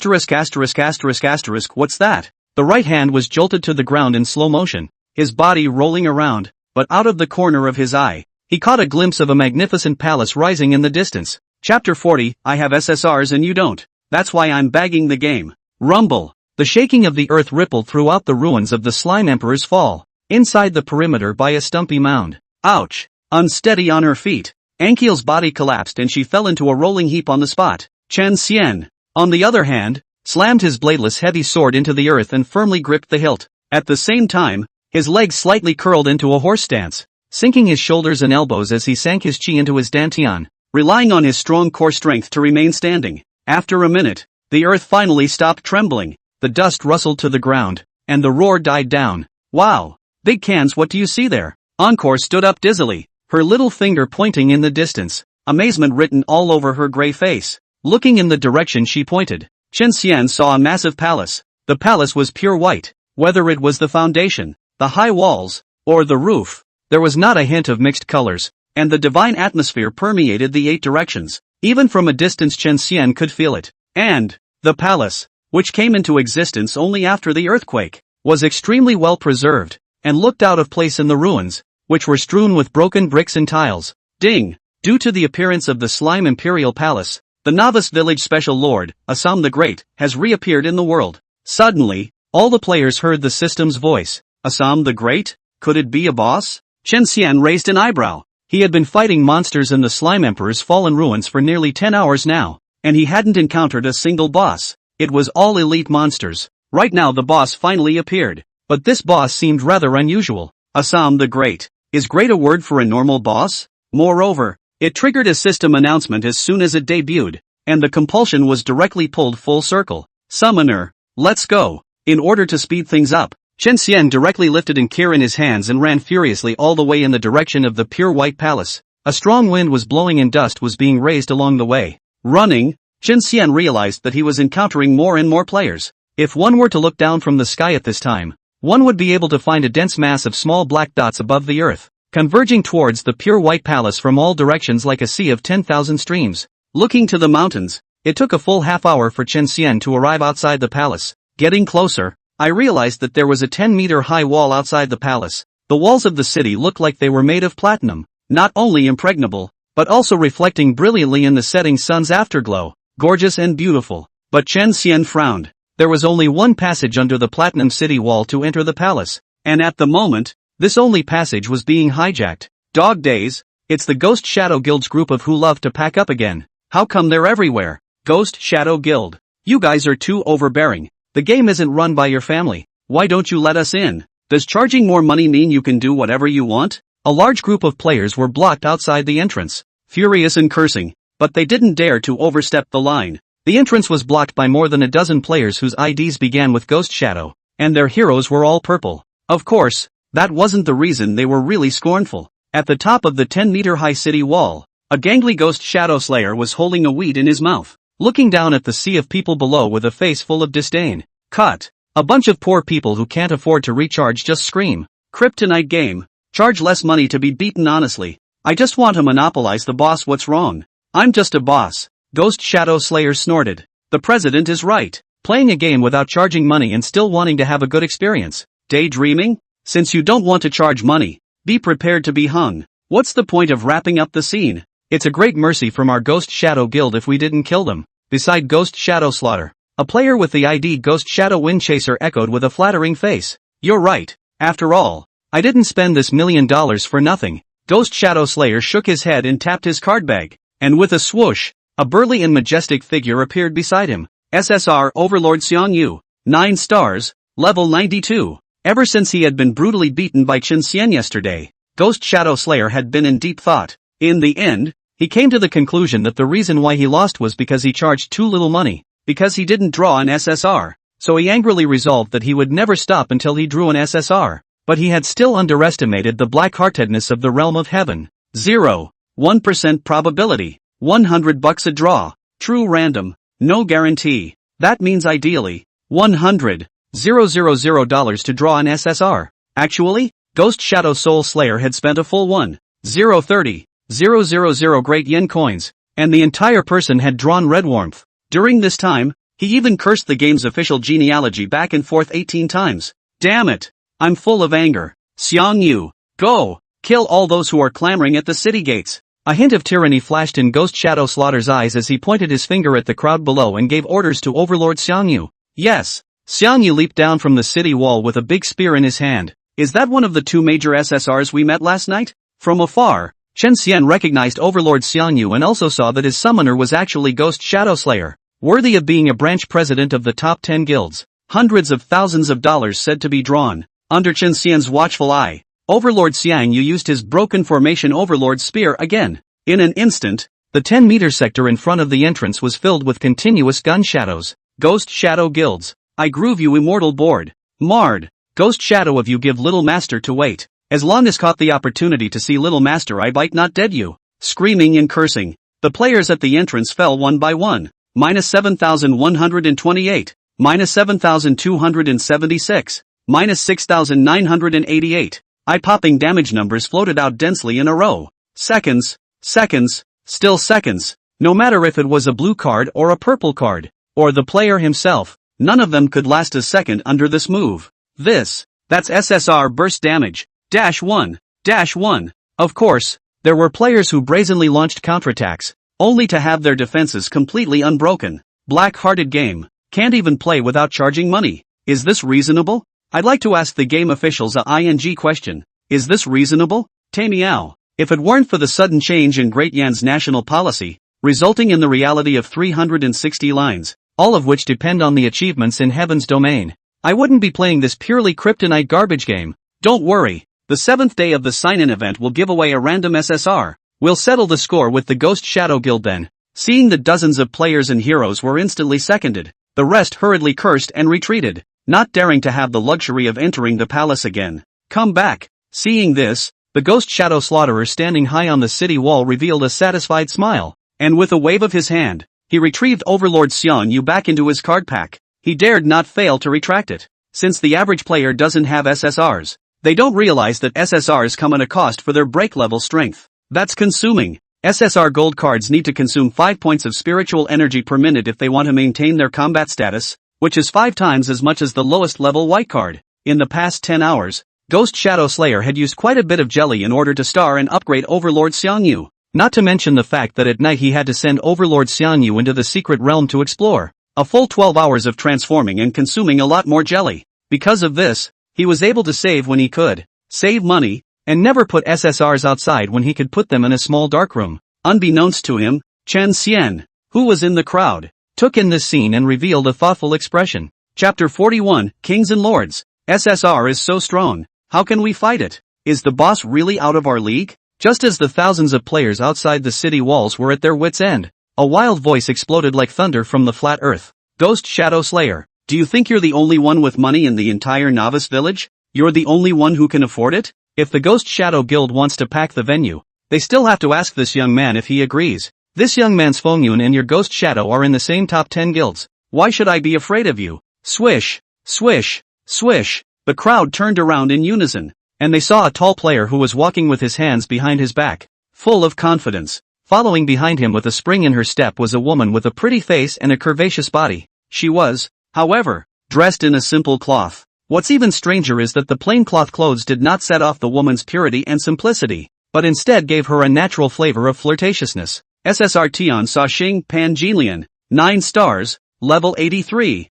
that? The right hand was jolted to the ground in slow motion, his body rolling around, but out of the corner of his eye, he caught a glimpse of a magnificent palace rising in the distance. Chapter 40, I have SSRs and you don't. That's why I'm bagging the game. Rumble! The shaking of the earth rippled throughout the ruins of the Slime Emperor's fall. Inside the perimeter by a stumpy mound. Ouch! Unsteady on her feet, Ankiel's body collapsed and she fell into a rolling heap on the spot. Chen Xian, on the other hand, slammed his bladeless heavy sword into the earth and firmly gripped the hilt. At the same time, his legs slightly curled into a horse stance, sinking his shoulders and elbows as he sank his chi into his dantian, relying on his strong core strength to remain standing. After a minute, the earth finally stopped trembling, the dust rustled to the ground, and the roar died down. Wow! Big cans, what do you see there? Encore stood up dizzily, her little finger pointing in the distance, amazement written all over her gray face. Looking in the direction she pointed, Chen Xian saw a massive palace, The palace was pure white. Whether it was the foundation, the high walls, or the roof, there was not a hint of mixed colors, and the divine atmosphere permeated the 8 directions. Even from a distance Chen Xian could feel it. And the palace, which came into existence only after the earthquake, was extremely well preserved, and looked out of place in the ruins, which were strewn with broken bricks and tiles. Ding! Due to the appearance of the Slime Imperial Palace, the novice village special lord, Assam the Great, has reappeared in the world. Suddenly, all the players heard the system's voice. Assam the Great? Could it be a boss? Chen Xian raised an eyebrow. He had been fighting monsters in the Slime Emperor's fallen ruins for nearly 10 hours now, and he hadn't encountered a single boss. It was all elite monsters. Right now the boss finally appeared, but this boss seemed rather unusual. Assam the Great. Is great a word for a normal boss? Moreover, it triggered a system announcement as soon as it debuted, and the compulsion was directly pulled full circle. Summoner, let's go. In order to speed things up, Chen Xian directly lifted an kir in his hands and ran furiously all the way in the direction of the pure white palace. A strong wind was blowing and dust was being raised along the way. Running, Chen Xian realized that he was encountering more and more players. If one were to look down from the sky at this time, one would be able to find a dense mass of small black dots above the earth, converging towards the pure white palace from all directions like a sea of 10,000 streams. Looking to the mountains, it took a full half hour for Chen Xian to arrive outside the palace. Getting closer, I realized that there was a 10-meter-high wall outside the palace. The walls of the city looked like they were made of platinum, not only impregnable, but also reflecting brilliantly in the setting sun's afterglow. Gorgeous and beautiful. But Chen Xian frowned. There was only one passage under the platinum city wall to enter the palace, and at the moment, this only passage was being hijacked. Dog days, it's the Ghost Shadow Guild's group of who love to pack up again. How come they're everywhere? Ghost Shadow Guild. You guys are too overbearing. The game isn't run by your family. Why don't you let us in? Does charging more money mean you can do whatever you want? A large group of players were blocked outside the entrance, furious and cursing, but they didn't dare to overstep the line. The entrance was blocked by more than a dozen players whose IDs began with Ghost Shadow, and their heroes were all purple. Of course, that wasn't the reason they were really scornful. At the top of the 10-meter-high city wall, a gangly Ghost Shadow Slayer was holding a weed in his mouth, looking down at the sea of people below with a face full of disdain. Cut. A bunch of poor people who can't afford to recharge just scream. Kryptonite game. Charge less money to be beaten honestly. I just want to monopolize the boss. What's wrong? I'm just a boss. Ghost Shadow Slayer snorted. The president is right. Playing a game without charging money and still wanting to have a good experience. Daydreaming? Since you don't want to charge money, be prepared to be hung. What's the point of wrapping up the scene? It's a great mercy from our Ghost Shadow Guild if we didn't kill them. Beside Ghost Shadow Slaughter, a player with the ID Ghost Shadow Windchaser echoed with a flattering face. You're right. After all, I didn't spend this $1 million for nothing. Ghost Shadow Slayer shook his head and tapped his card bag, and with a swoosh, a burly and majestic figure appeared beside him. SSR Overlord Xiang Yu. 9 stars, level 92. Ever since he had been brutally beaten by Chen Xian yesterday, Ghost Shadow Slayer had been in deep thought. In the end, he came to the conclusion that the reason why he lost was because he charged too little money, because he didn't draw an SSR, so he angrily resolved that he would never stop until he drew an SSR. But he had still underestimated the black-heartedness of the realm of heaven. 0.1% probability. $100 a draw. True random. No guarantee. That means ideally, $100,000 to draw an SSR. Actually, Ghost Shadow Soul Slayer had spent a full 1,030,000 great yen coins, and the entire person had drawn red warmth. During this time, he even cursed the game's official genealogy back and forth 18 times. Damn it! I'm full of anger. Xiang Yu, go! Kill all those who are clamoring at the city gates. A hint of tyranny flashed in Ghost Shadow Slaughter's eyes as he pointed his finger at the crowd below and gave orders to Overlord Xiang Yu. Yes. Xiang Yu leaped down from the city wall with a big spear in his hand. Is that one of the 2 major SSRs we met last night? From afar, Chen Xian recognized Overlord Xiang Yu and also saw that his summoner was actually Ghost Shadow Slayer, worthy of being a branch president of the top 10 guilds. Hundreds of thousands of dollars said to be drawn. Under Chen Xian's watchful eye, Overlord Xiang Yu used his broken formation Overlord Spear again. In an instant, the 10-meter sector in front of the entrance was filled with continuous gun shadows. Ghost Shadow Guilds. I groove you immortal board. Marred. Ghost Shadow of you give Little Master to wait. As long as caught the opportunity to see Little Master I bite not dead you. Screaming and cursing, the players at the entrance fell one by one. -7,128. minus 7,276, minus 6,988. Eye-popping damage numbers floated out densely in a row. Seconds, seconds, still seconds. No matter if it was a blue card or a purple card, or the player himself, none of them could last a second under this move. That's SSR burst damage. -1. Of course, there were players who brazenly launched counterattacks, only to have their defenses completely unbroken. Black-hearted game. Can't even play without charging money. Is this reasonable? I'd like to ask the game officials a ING question. Is this reasonable? Meow. If it weren't for the sudden change in Great Yan's national policy, resulting in the reality of 360 lines, all of which depend on the achievements in Heaven's domain, I wouldn't be playing this purely kryptonite garbage game. Don't worry, the 7th day of the sign-in event will give away a random SSR. We'll settle the score with the Ghost Shadow Guild then. Seeing that dozens of players and heroes were instantly seconded, the rest hurriedly cursed and retreated, not daring to have the luxury of entering the palace again. Come back. Seeing this, the Ghost Shadow Slaughterer standing high on the city wall revealed a satisfied smile, and with a wave of his hand, he retrieved Overlord Xiang Yu back into his card pack. He dared not fail to retract it. Since the average player doesn't have SSRs, they don't realize that SSRs come at a cost for their break level strength. That's consuming. SSR gold cards need to consume 5 points of spiritual energy per minute if they want to maintain their combat status, which is 5 times as much as the lowest level white card. In the past 10 hours, Ghost Shadow Slayer had used quite a bit of jelly in order to star and upgrade Overlord Xiang Yu. Not to mention the fact that at night he had to send Overlord Xiang Yu into the secret realm to explore. A full 12 hours of transforming and consuming a lot more jelly. Because of this, he was able to save when he could, save money, and never put SSRs outside when he could put them in a small dark room. Unbeknownst to him, Chen Xian, who was in the crowd, took in this scene and revealed a thoughtful expression. Chapter 41, Kings and Lords. SSR is so strong. How can we fight it? Is the boss really out of our league? Just as the thousands of players outside the city walls were at their wits' end, a wild voice exploded like thunder from the flat earth. Ghost Shadow Slayer, do you think you're the only one with money in the entire novice village? You're the only one who can afford it? If the Ghost Shadow Guild wants to pack the venue, they still have to ask this young man if he agrees. This young man's Fengyun and your Ghost Shadow are in the same top 10 guilds. Why should I be afraid of you? Swish, swish, swish. The crowd turned around in unison, and they saw a tall player who was walking with his hands behind his back, full of confidence. Following behind him with a spring in her step was a woman with a pretty face and a curvaceous body. She was, however, dressed in a simple cloth. What's even stranger is that the plain cloth clothes did not set off the woman's purity and simplicity, but instead gave her a natural flavor of flirtatiousness. SSR Tian Sa Xing Pan Jinlian, 9 stars, level 83.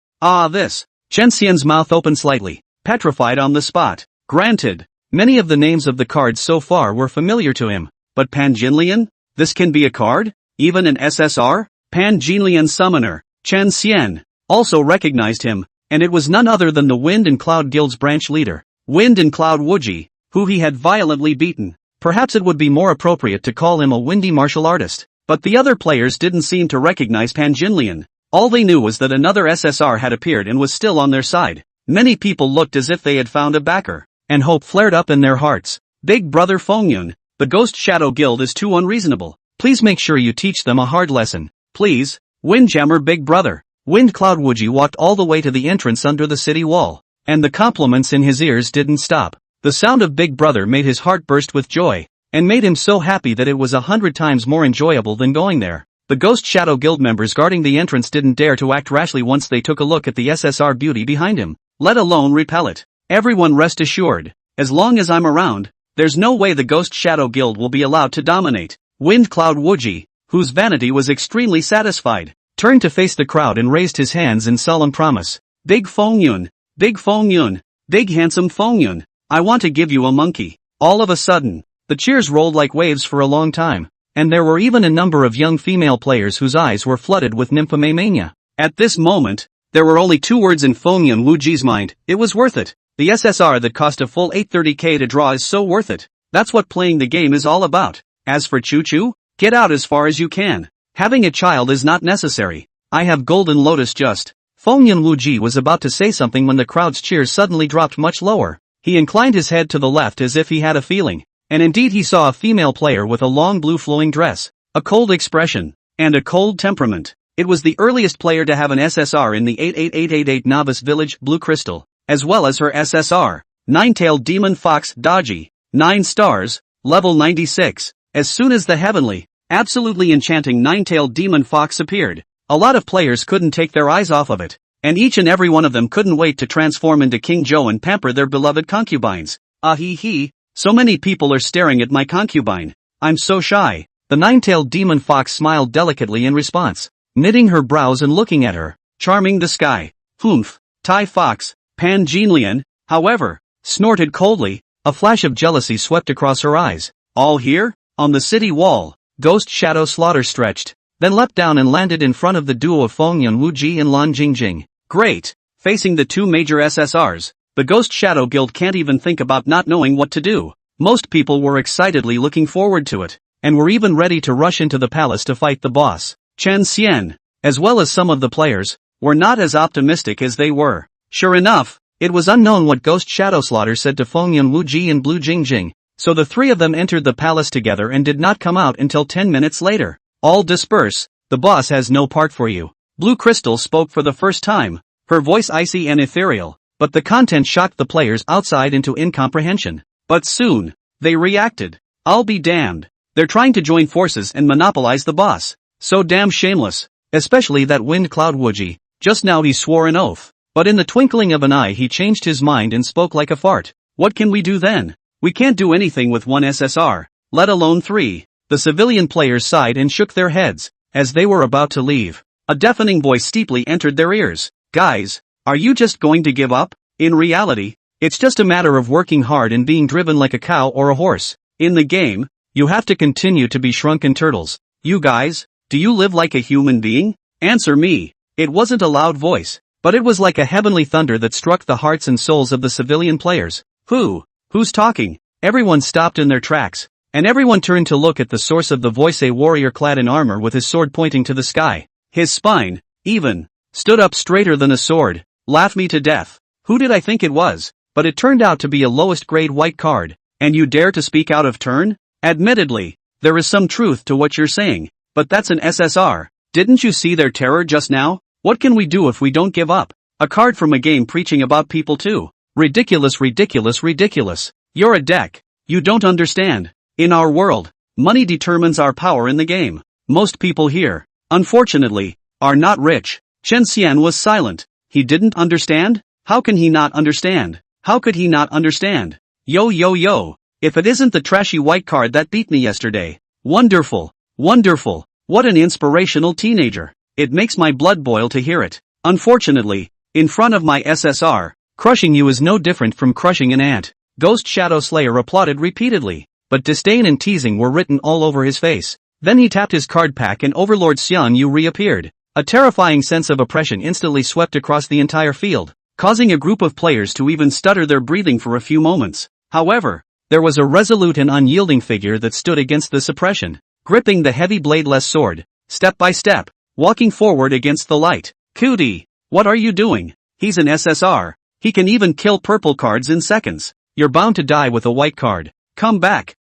This. Chen Xian's mouth opened slightly, petrified on the spot. Granted, many of the names of the cards so far were familiar to him, but Pan Jinlian? This can be a card? Even an SSR? Pan Jinlian Summoner, Chen Xian, also recognized him, and it was none other than the Wind and Cloud Guild's branch leader, Wind and Cloud Wuji, who he had violently beaten. Perhaps it would be more appropriate to call him a windy martial artist, but the other players didn't seem to recognize Pan Jinlian. All they knew was that another SSR had appeared and was still on their side. Many people looked as if they had found a backer, and hope flared up in their hearts. Big Brother Fengyun, the Ghost Shadow Guild is too unreasonable. Please make sure you teach them a hard lesson. Please, Windjammer Big Brother. Wind Cloud Wuji walked all the way to the entrance under the city wall, and the compliments in his ears didn't stop. The sound of Big Brother made his heart burst with joy, and made him so happy that it was 100 times more enjoyable than going there. The Ghost Shadow Guild members guarding the entrance didn't dare to act rashly once they took a look at the SSR beauty behind him, let alone repel it. Everyone rest assured, as long as I'm around, there's no way the Ghost Shadow Guild will be allowed to dominate. Wind Cloud Wuji, whose vanity was extremely satisfied, turned to face the crowd and raised his hands in solemn promise. Big Fengyun, Big Fengyun, Big Handsome Fengyun, I want to give you a monkey. All of a sudden, the cheers rolled like waves for a long time, and there were even a number of young female players whose eyes were flooded with nymphomania. At this moment, there were only 2 words in Fengyun Wuji's mind: it was worth it. The SSR that cost a full 830k to draw is so worth it. That's what playing the game is all about. As for Choo Choo, get out as far as you can. Having a child is not necessary. I have Golden Lotus just. Fengyun Wuji was about to say something when the crowd's cheers suddenly dropped much lower. He inclined his head to the left as if he had a feeling, and indeed he saw a female player with a long blue flowing dress, a cold expression, and a cold temperament. It was the earliest player to have an SSR in the 88888 Novice Village Blue Crystal, as well as her SSR, Nine-Tailed Demon Fox Dodgy, 9 stars, level 96. As soon as the heavenly, absolutely enchanting Nine-Tailed Demon Fox appeared, a lot of players couldn't take their eyes off of it, and each and every one of them couldn't wait to transform into King Joe and pamper their beloved concubines. Ah hee hee, so many people are staring at my concubine. I'm so shy. The Nine-Tailed Demon Fox smiled delicately in response, knitting her brows and looking at her. Charming the sky. Humph. Tai Fox, Pan Jinlian, however, snorted coldly, a flash of jealousy swept across her eyes. All here? On the city wall, Ghost Shadow Slaughter stretched, then leapt down and landed in front of the duo of Feng Yun Wuji and Lan Jingjing. Great! Facing the two major SSRs, the Ghost Shadow Guild can't even think about not knowing what to do. Most people were excitedly looking forward to it, and were even ready to rush into the palace to fight the boss. Chen Xian, as well as some of the players, were not as optimistic as they were. Sure enough, it was unknown what Ghost Shadow Slaughter said to Feng Yun Wuji and Blue Jingjing, so the three of them entered the palace together and did not come out until 10 minutes later. All disperse, the boss has no part for you. Blue Crystal spoke for the first time, her voice icy and ethereal, but the content shocked the players outside into incomprehension. But soon, they reacted. I'll be damned. They're trying to join forces and monopolize the boss. So damn shameless. Especially that Wind Cloud Wuji. Just now he swore an oath. But in the twinkling of an eye he changed his mind and spoke like a fart. What can we do then? We can't do anything with one SSR, let alone 3. The civilian players sighed and shook their heads. As they were about to leave, a deafening voice steeply entered their ears. Guys, are you just going to give up? In reality, it's just a matter of working hard and being driven like a cow or a horse. In the game, you have to continue to be shrunken turtles. You guys, do you live like a human being? Answer me. It wasn't a loud voice, but it was like a heavenly thunder that struck the hearts and souls of the civilian players. Who's talking? Everyone stopped in their tracks, and everyone turned to look at the source of the voice, a warrior clad in armor with his sword pointing to the sky. His spine, even, stood up straighter than a sword. Laugh me to death. Who did I think it was? But it turned out to be a lowest grade white card. And you dare to speak out of turn? Admittedly, there is some truth to what you're saying, but that's an SSR. Didn't you see their terror just now? What can we do if we don't give up? A card from a game preaching about people too. Ridiculous, ridiculous, ridiculous. You're a deck. You don't understand. In our world, money determines our power in the game. Most people here, unfortunately, are not rich. Chen Xian was silent. He didn't understand? How can he not understand? How could he not understand? Yo. If it isn't the trashy white card that beat me yesterday. Wonderful. Wonderful. What an inspirational teenager. It makes my blood boil to hear it. Unfortunately, in front of my SSR, crushing you is no different from crushing an ant. Ghost Shadow Slayer applauded repeatedly, but disdain and teasing were written all over his face. Then he tapped his card pack and Overlord Xian Yu reappeared. A terrifying sense of oppression instantly swept across the entire field, causing a group of players to even stutter their breathing for a few moments. However, there was a resolute and unyielding figure that stood against this oppression, gripping the heavy bladeless sword, step by step, walking forward against the light. Cootie, what are you doing? He's an SSR. He can even kill purple cards in seconds. You're bound to die with a white card. Come back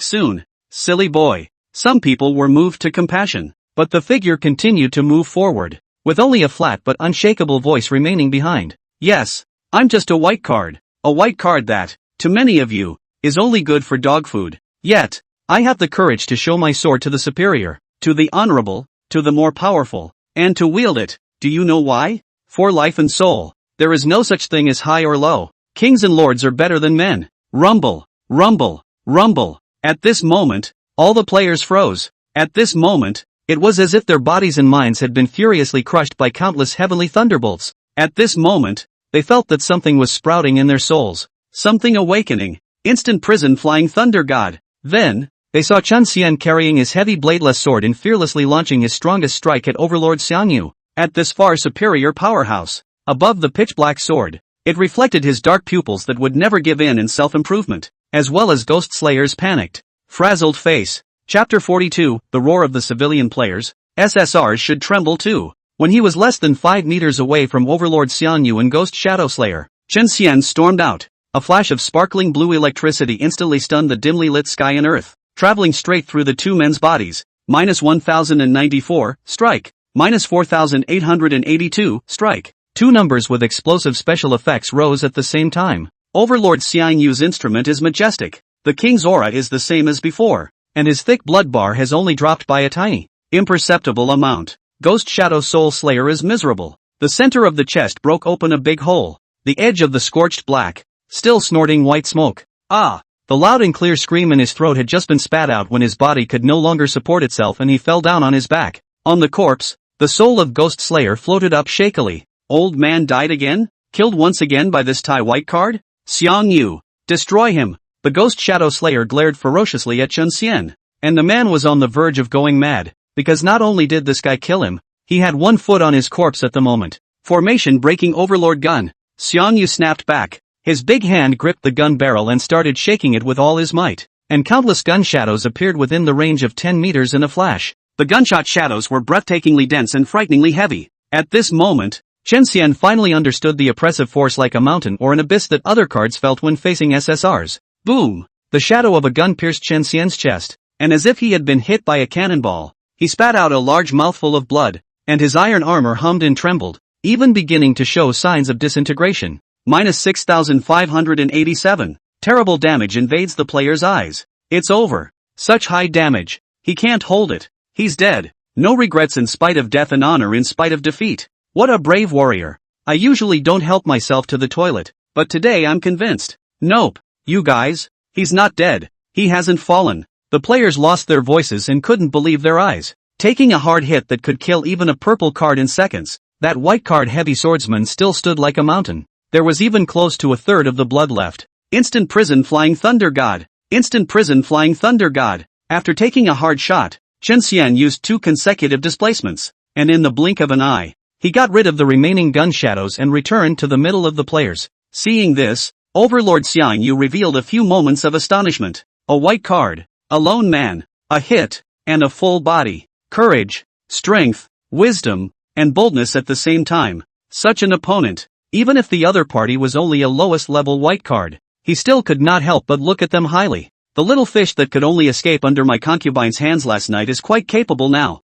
soon. Silly boy. Some people were moved to compassion, but the figure continued to move forward, with only a flat but unshakable voice remaining behind. Yes, I'm just a white card. A white card that, to many of you, is only good for dog food. Yet, I have the courage to show my sword to the superior, to the honorable, to the more powerful, and to wield it. Do you know why? For life and soul. There is no such thing as high or low. Kings and lords are better than men. Rumble, rumble, rumble. At this moment, all the players froze. At this moment, it was as if their bodies and minds had been furiously crushed by countless heavenly thunderbolts. At this moment, they felt that something was sprouting in their souls. Something awakening. Instant prison flying thunder god. Then, they saw Chen Xian carrying his heavy bladeless sword and fearlessly launching his strongest strike at Overlord Xiang Yu. At this far superior powerhouse, above the pitch-black sword, it reflected his dark pupils that would never give in self-improvement, as well as Ghost Slayer's panicked, frazzled face. Chapter 42, The Roar of the Civilian Players. SSRs should tremble too. When he was less than 5 meters away from Overlord Xiang Yu and Ghost Shadow Slayer, Chen Xian stormed out. A flash of sparkling blue electricity instantly stunned the dimly lit sky and earth, traveling straight through the two men's bodies. -1094, strike. -4882, strike. Two numbers with explosive special effects rose at the same time. Overlord Xiangyu's instrument is majestic. The king's aura is the same as before, and his thick blood bar has only dropped by a tiny, imperceptible amount. Ghost Shadow Soul Slayer is miserable. The center of the chest broke open a big hole. The edge of the scorched black, still snorting white smoke. Ah! The loud and clear scream in his throat had just been spat out when his body could no longer support itself and he fell down on his back. On the corpse, the soul of Ghost Slayer floated up shakily. Old man died again? Killed once again by this Tai white card? Xiangyu, destroy him! The Ghost Shadow Slayer glared ferociously at Chen Xian. And the man was on the verge of going mad, because not only did this guy kill him, he had one foot on his corpse at the moment. Formation breaking Overlord gun. Xiangyu snapped back. His big hand gripped the gun barrel and started shaking it with all his might. And countless gun shadows appeared within the range of 10 meters in a flash. The gunshot shadows were breathtakingly dense and frighteningly heavy. At this moment, Chen Xian finally understood the oppressive force like a mountain or an abyss that other cards felt when facing SSRs. Boom! The shadow of a gun pierced Chen Xian's chest, and as if he had been hit by a cannonball, he spat out a large mouthful of blood, and his iron armor hummed and trembled, even beginning to show signs of disintegration. -6587. Terrible damage invades the player's eyes. It's over. Such high damage. He can't hold it. He's dead. No regrets in spite of death and honor in spite of defeat. What a brave warrior. I usually don't help myself to the toilet, but today I'm convinced. Nope. You guys. He's not dead. He hasn't fallen. The players lost their voices and couldn't believe their eyes. Taking a hard hit that could kill even a purple card in seconds, that white card heavy swordsman still stood like a mountain. There was even close to a third of the blood left. Instant prison flying thunder god. Instant prison flying thunder god. After taking a hard shot, Chen Xian used 2 consecutive displacements, and in the blink of an eye, he got rid of the remaining gun shadows and returned to the middle of the players. Seeing this, Overlord Xiangyu revealed a few moments of astonishment. A white card, a lone man, a hit, and a full body. Courage, strength, wisdom, and boldness at the same time. Such an opponent, even if the other party was only a lowest level white card, he still could not help but look at them highly. The little fish that could only escape under my concubine's hands last night is quite capable now.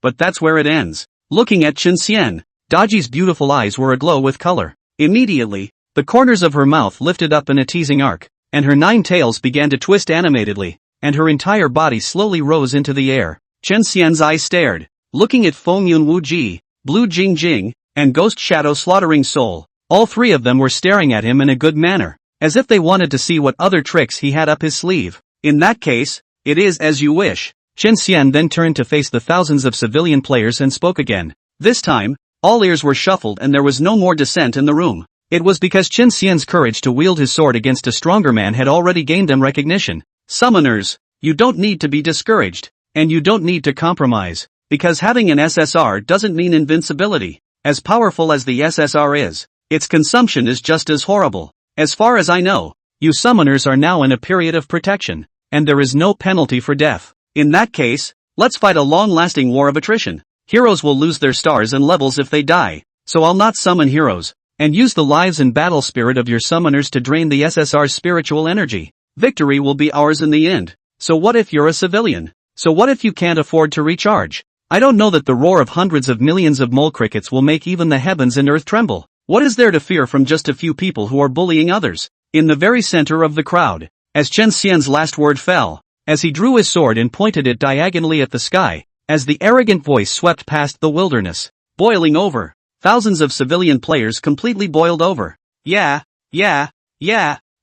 But that's where it ends. Looking at Chen Xian, Daji's beautiful eyes were aglow with color. Immediately, the corners of her mouth lifted up in a teasing arc, and her 9 tails began to twist animatedly, and her entire body slowly rose into the air. Chen Xian's eyes stared, looking at Feng Yun Wu Ji, Blue Jing Jing, and Ghost Shadow Slaughtering Soul. All 3 of them were staring at him in a good manner, as if they wanted to see what other tricks he had up his sleeve. In that case, it is as you wish. Chen Xian then turned to face the thousands of civilian players and spoke again. This time, all ears were shuffled and there was no more dissent in the room. It was because Chen Xian's courage to wield his sword against a stronger man had already gained them recognition. Summoners, you don't need to be discouraged, and you don't need to compromise, because having an SSR doesn't mean invincibility. As powerful as the SSR is, its consumption is just as horrible. As far as I know, you summoners are now in a period of protection, and there is no penalty for death. In that case, let's fight a long-lasting war of attrition. Heroes will lose their stars and levels if they die, so I'll not summon heroes, and use the lives and battle spirit of your summoners to drain the SSR's spiritual energy. Victory will be ours in the end. So what if you're a civilian? So what if you can't afford to recharge? I don't know that the roar of hundreds of millions of mole crickets will make even the heavens and earth tremble. What is there to fear from just a few people who are bullying others? In the very center of the crowd, as Chen Xian's last word fell, as he drew his sword and pointed it diagonally at the sky, as the arrogant voice swept past the wilderness, boiling over, thousands of civilian players completely boiled over. Yeah.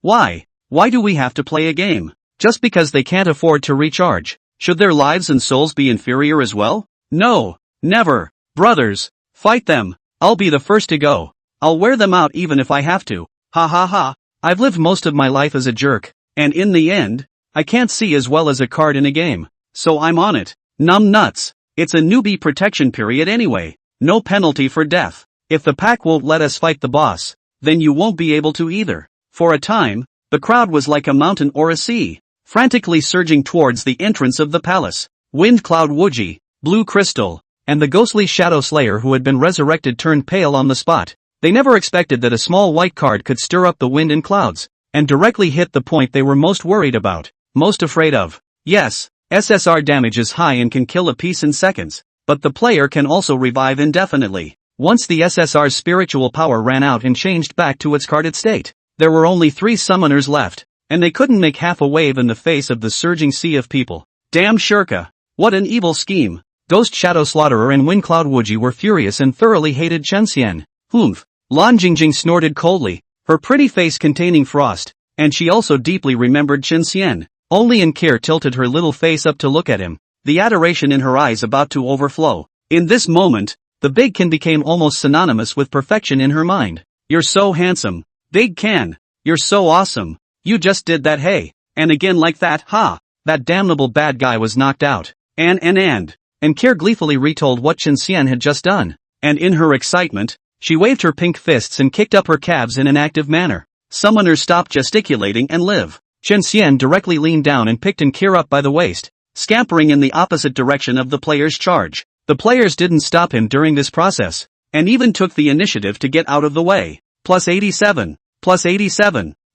Why? Why do we have to play a game? Just because they can't afford to recharge? Should their lives and souls be inferior as well? No, never. Brothers, fight them. I'll be the first to go. I'll wear them out even if I have to. Ha ha ha. I've lived most of my life as a jerk, and in the end, I can't see as well as a card in a game. So I'm on it. Numb nuts. It's a newbie protection period anyway. No penalty for death. If the pack won't let us fight the boss, then you won't be able to either. For a time, the crowd was like a mountain or a sea, frantically surging towards the entrance of the palace. Wind Cloud Wuji, Blue Crystal, and the ghostly Shadow Slayer who had been resurrected turned pale on the spot. They never expected that a small white card could stir up the wind and clouds, and directly hit the point they were most worried about, most afraid of. Yes, SSR damage is high and can kill a piece in seconds. but the player can also revive indefinitely. Once the SSR's spiritual power ran out and changed back to its carded state, there were only 3 summoners left, and they couldn't make half a wave in the face of the surging sea of people. Damn Shirka! What an evil scheme! Ghost Shadow Slaughterer and Wind Cloud Wuji were furious and thoroughly hated Chen Xian. Humph! Lan Jingjing snorted coldly, her pretty face containing frost, and she also deeply remembered Chen Xian. Only Inkir tilted her little face up to look at him, the adoration in her eyes about to overflow. In this moment, the Big Can became almost synonymous with perfection in her mind. You're so handsome, Big Can. You're so awesome. You just did that, hey. And again like that, ha. That damnable bad guy was knocked out. And Kir gleefully retold what Chen Xian had just done. And in her excitement, she waved her pink fists and kicked up her calves in an active manner. Summoners stopped gesticulating and live. Chen Xian directly leaned down and picked Kir up by the waist, scampering in the opposite direction of the player's charge. The players didn't stop him during this process, and even took the initiative to get out of the way. Plus 87.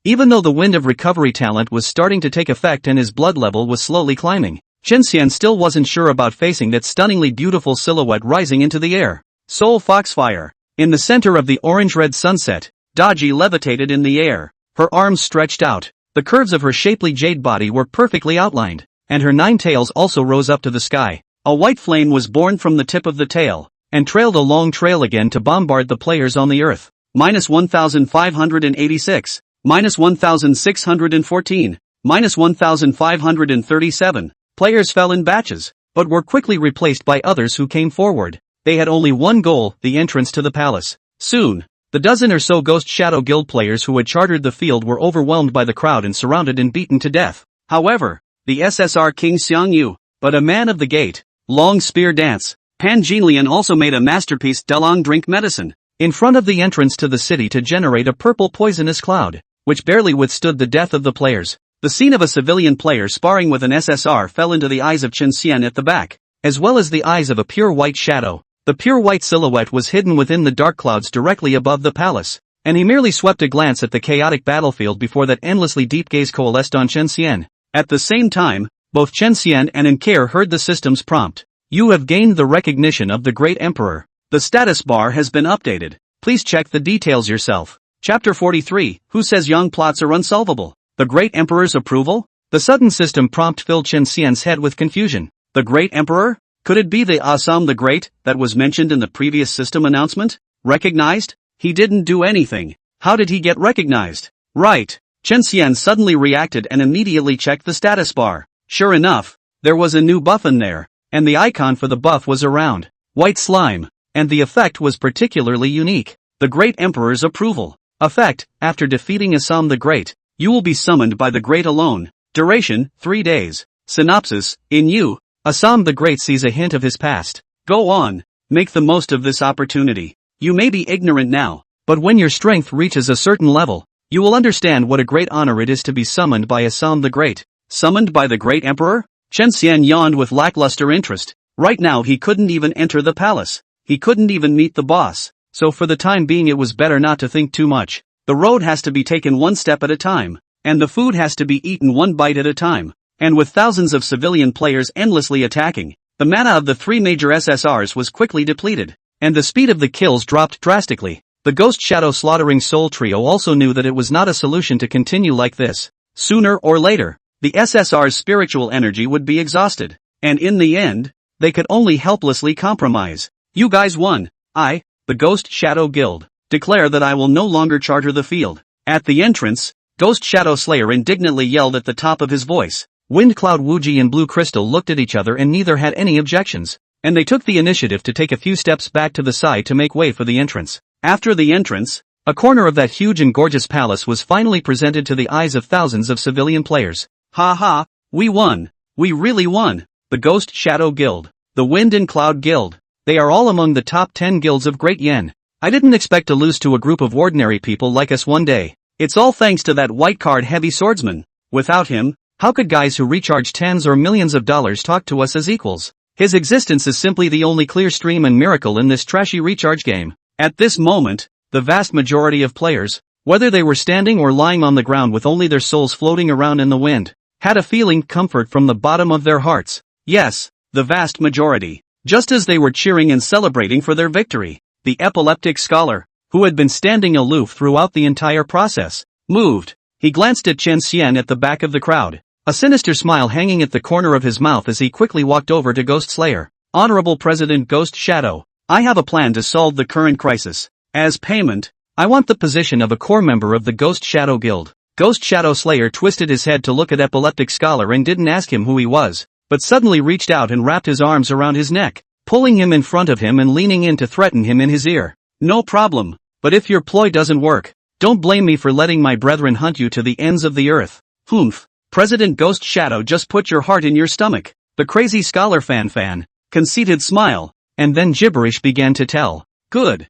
Even though the wind of recovery talent was starting to take effect and his blood level was slowly climbing, Chen Xian still wasn't sure about facing that stunningly beautiful silhouette rising into the air. Soul Foxfire. In the center of the orange-red sunset, Daji levitated in the air, her arms stretched out, the curves of her shapely jade body were perfectly outlined, and her 9 tails also rose up to the sky. A white flame was born from the tip of the tail, and trailed a long trail again to bombard the players on the earth. Minus 1586, minus 1614, minus 1537. Players fell in batches, but were quickly replaced by others who came forward. They had only one goal, the entrance to the palace. Soon, the dozen or so Ghost Shadow Guild players who had chartered the field were overwhelmed by the crowd and surrounded and beaten to death. However, the SSR King Xiang Yu, but a man of the gate, long spear dance. Pan Jinlian also made a masterpiece Delong drink medicine in front of the entrance to the city to generate a purple poisonous cloud, which barely withstood the death of the players. The scene of a civilian player sparring with an SSR fell into the eyes of Chen Xian at the back, as well as the eyes of a pure white shadow. The pure white silhouette was hidden within the dark clouds directly above the palace, and he merely swept a glance at the chaotic battlefield before that endlessly deep gaze coalesced on Chen Xian. At the same time, both Chen Xian and Inkir heard the system's prompt. You have gained the recognition of the Great Emperor. The status bar has been updated. Please check the details yourself. Chapter 43, Who says young plots are unsolvable? The Great Emperor's approval? The sudden system prompt filled Chen Xian's head with confusion. The Great Emperor? Could it be the Assam the Great that was mentioned in the previous system announcement? Recognized? He didn't do anything. How did he get recognized? Right. Chen Xian suddenly reacted and immediately checked the status bar. Sure enough, there was a new buff in there, and the icon for the buff was a round, white slime, and the effect was particularly unique. The Great Emperor's approval. Effect, after defeating Assam the Great, you will be summoned by the Great alone. Duration, 3 days. Synopsis, in you, Assam the Great sees a hint of his past. Go on, make the most of this opportunity. You may be ignorant now, but when your strength reaches a certain level, you will understand what a great honor it is to be summoned by Assam the Great. Summoned by the Great Emperor? Chen Xian yawned with lackluster interest. Right now he couldn't even enter the palace. He couldn't even meet the boss. So for the time being it was better not to think too much. The road has to be taken one step at a time, and the food has to be eaten one bite at a time. And with thousands of civilian players endlessly attacking, the mana of the 3 major SSRs was quickly depleted, and the speed of the kills dropped drastically. The Ghost Shadow Slaughtering Soul Trio also knew that it was not a solution to continue like this. Sooner or later, the SSR's spiritual energy would be exhausted, and in the end, they could only helplessly compromise. You guys won. I, the Ghost Shadow Guild, declare that I will no longer charter the field. At the entrance, Ghost Shadow Slayer indignantly yelled at the top of his voice. Wind Cloud Wuji and Blue Crystal looked at each other and neither had any objections, and they took the initiative to take a few steps back to the side to make way for the entrance. After the entrance, a corner of that huge and gorgeous palace was finally presented to the eyes of thousands of civilian players. Ha ha, we won. We really won. The Ghost Shadow Guild, the Wind and Cloud Guild, they are all among the top 10 guilds of Great Yen. I didn't expect to lose to a group of ordinary people like us one day. It's all thanks to that white card heavy swordsman. Without him, how could guys who recharge tens or millions of dollars talk to us as equals? His existence is simply the only clear stream and miracle in this trashy recharge game. At this moment, the vast majority of players, whether they were standing or lying on the ground with only their souls floating around in the wind, had a feeling comfort from the bottom of their hearts. Yes, the vast majority. Just as they were cheering and celebrating for their victory, the epileptic scholar, who had been standing aloof throughout the entire process, moved. He glanced at Chen Xian at the back of the crowd, a sinister smile hanging at the corner of his mouth as he quickly walked over to Ghost Slayer. Honorable President Ghost Shadow, I have a plan to solve the current crisis. As payment, I want the position of a core member of the Ghost Shadow Guild. Ghost Shadow Slayer twisted his head to look at Epileptic Scholar and didn't ask him who he was, but suddenly reached out and wrapped his arms around his neck, pulling him in front of him and leaning in to threaten him in his ear. No problem, but if your ploy doesn't work, don't blame me for letting my brethren hunt you to the ends of the earth. Humph. President Ghost Shadow just put your heart in your stomach. The crazy scholar fan, conceited smile, and then gibberish began to tell. Good.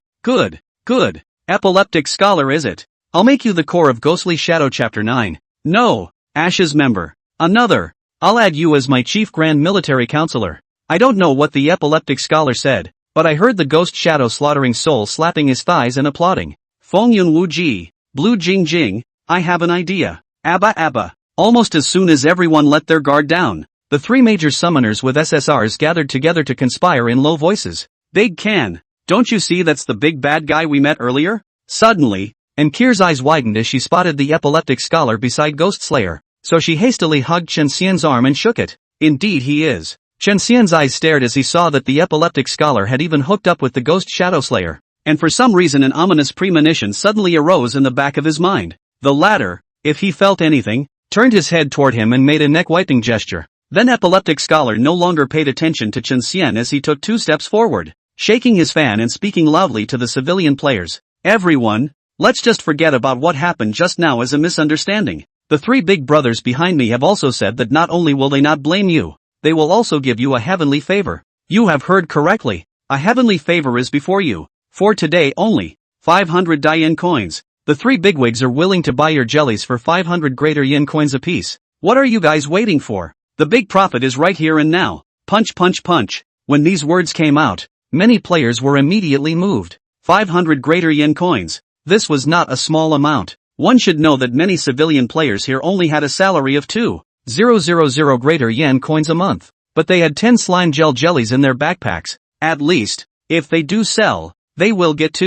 Epileptic Scholar is it? I'll make you the core of Ghostly Shadow Chapter 9. No. Ashes member. Another. I'll add you as my chief grand military counselor. I don't know what the Epileptic Scholar said, but I heard the Ghost Shadow slaughtering soul slapping his thighs and applauding. Feng Yun Wu Ji, Blue Jing Jing, I have an idea. Abba. Almost as soon as everyone let their guard down, the three major summoners with SSRs gathered together to conspire in low voices. Big Can, don't you see that's the big bad guy we met earlier? Suddenly, Enkir's eyes widened as she spotted the Epileptic Scholar beside Ghost Slayer, so she hastily hugged Chen Xian's arm and shook it. Indeed he is. Chen Xian's eyes stared as he saw that the Epileptic Scholar had even hooked up with the Ghost Shadow Slayer, and for some reason an ominous premonition suddenly arose in the back of his mind. The latter, if he felt anything, turned his head toward him and made a neck-wiping gesture. Then Epileptic Scholar no longer paid attention to Chen Xian as he took 2 steps forward, shaking his fan and speaking loudly to the civilian players. Everyone, let's just forget about what happened just now as a misunderstanding. The 3 big brothers behind me have also said that not only will they not blame you, they will also give you a heavenly favor. You have heard correctly. A heavenly favor is before you. For today only, 500 yen coins. The 3 bigwigs are willing to buy your jellies for 500 greater yen coins apiece. What are you guys waiting for? The big profit is right here and now. Punch. When these words came out, many players were immediately moved. 500 greater yen coins. This was not a small amount. One should know that many civilian players here only had a salary of 2,000 greater yen coins a month. But they had 10 slime gel jellies in their backpacks. At least, if they do sell, they will get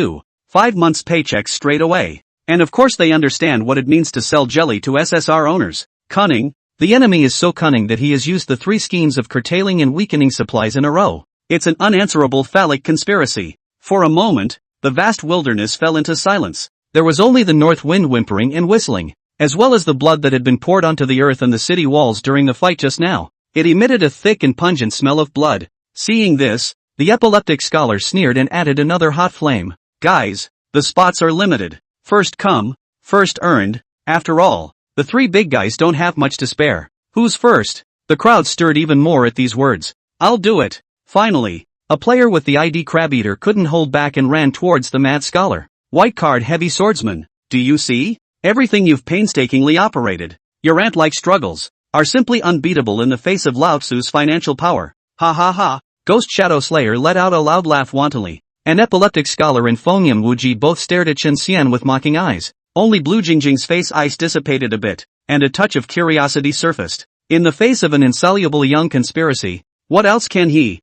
5 months' paychecks straight away. And of course they understand what it means to sell jelly to SSR owners. Cunning. The enemy is so cunning that he has used the 3 schemes of curtailing and weakening supplies in a row. It's an unanswerable phallic conspiracy. For a moment, the vast wilderness fell into silence. There was only the north wind whimpering and whistling, as well as the blood that had been poured onto the earth and the city walls during the fight just now. It emitted a thick and pungent smell of blood. Seeing this, the Epileptic Scholar sneered and added another hot flame. Guys, the spots are limited. First come, first earned. After all, the 3 big guys don't have much to spare. Who's first? The crowd stirred even more at these words. I'll do it. Finally, a player with the ID Crab Eater couldn't hold back and ran towards the mad scholar. White card heavy swordsman. Do you see? Everything you've painstakingly operated, your ant-like struggles, are simply unbeatable in the face of Lao Tzu's financial power. Ha. Ghost Shadow Slayer let out a loud laugh wantonly. An Epileptic Scholar and Feng Yun Wuji both stared at Chen Xian with mocking eyes. Only Blue Jingjing's face ice dissipated a bit, and a touch of curiosity surfaced. In the face of an insoluble young conspiracy, what else can he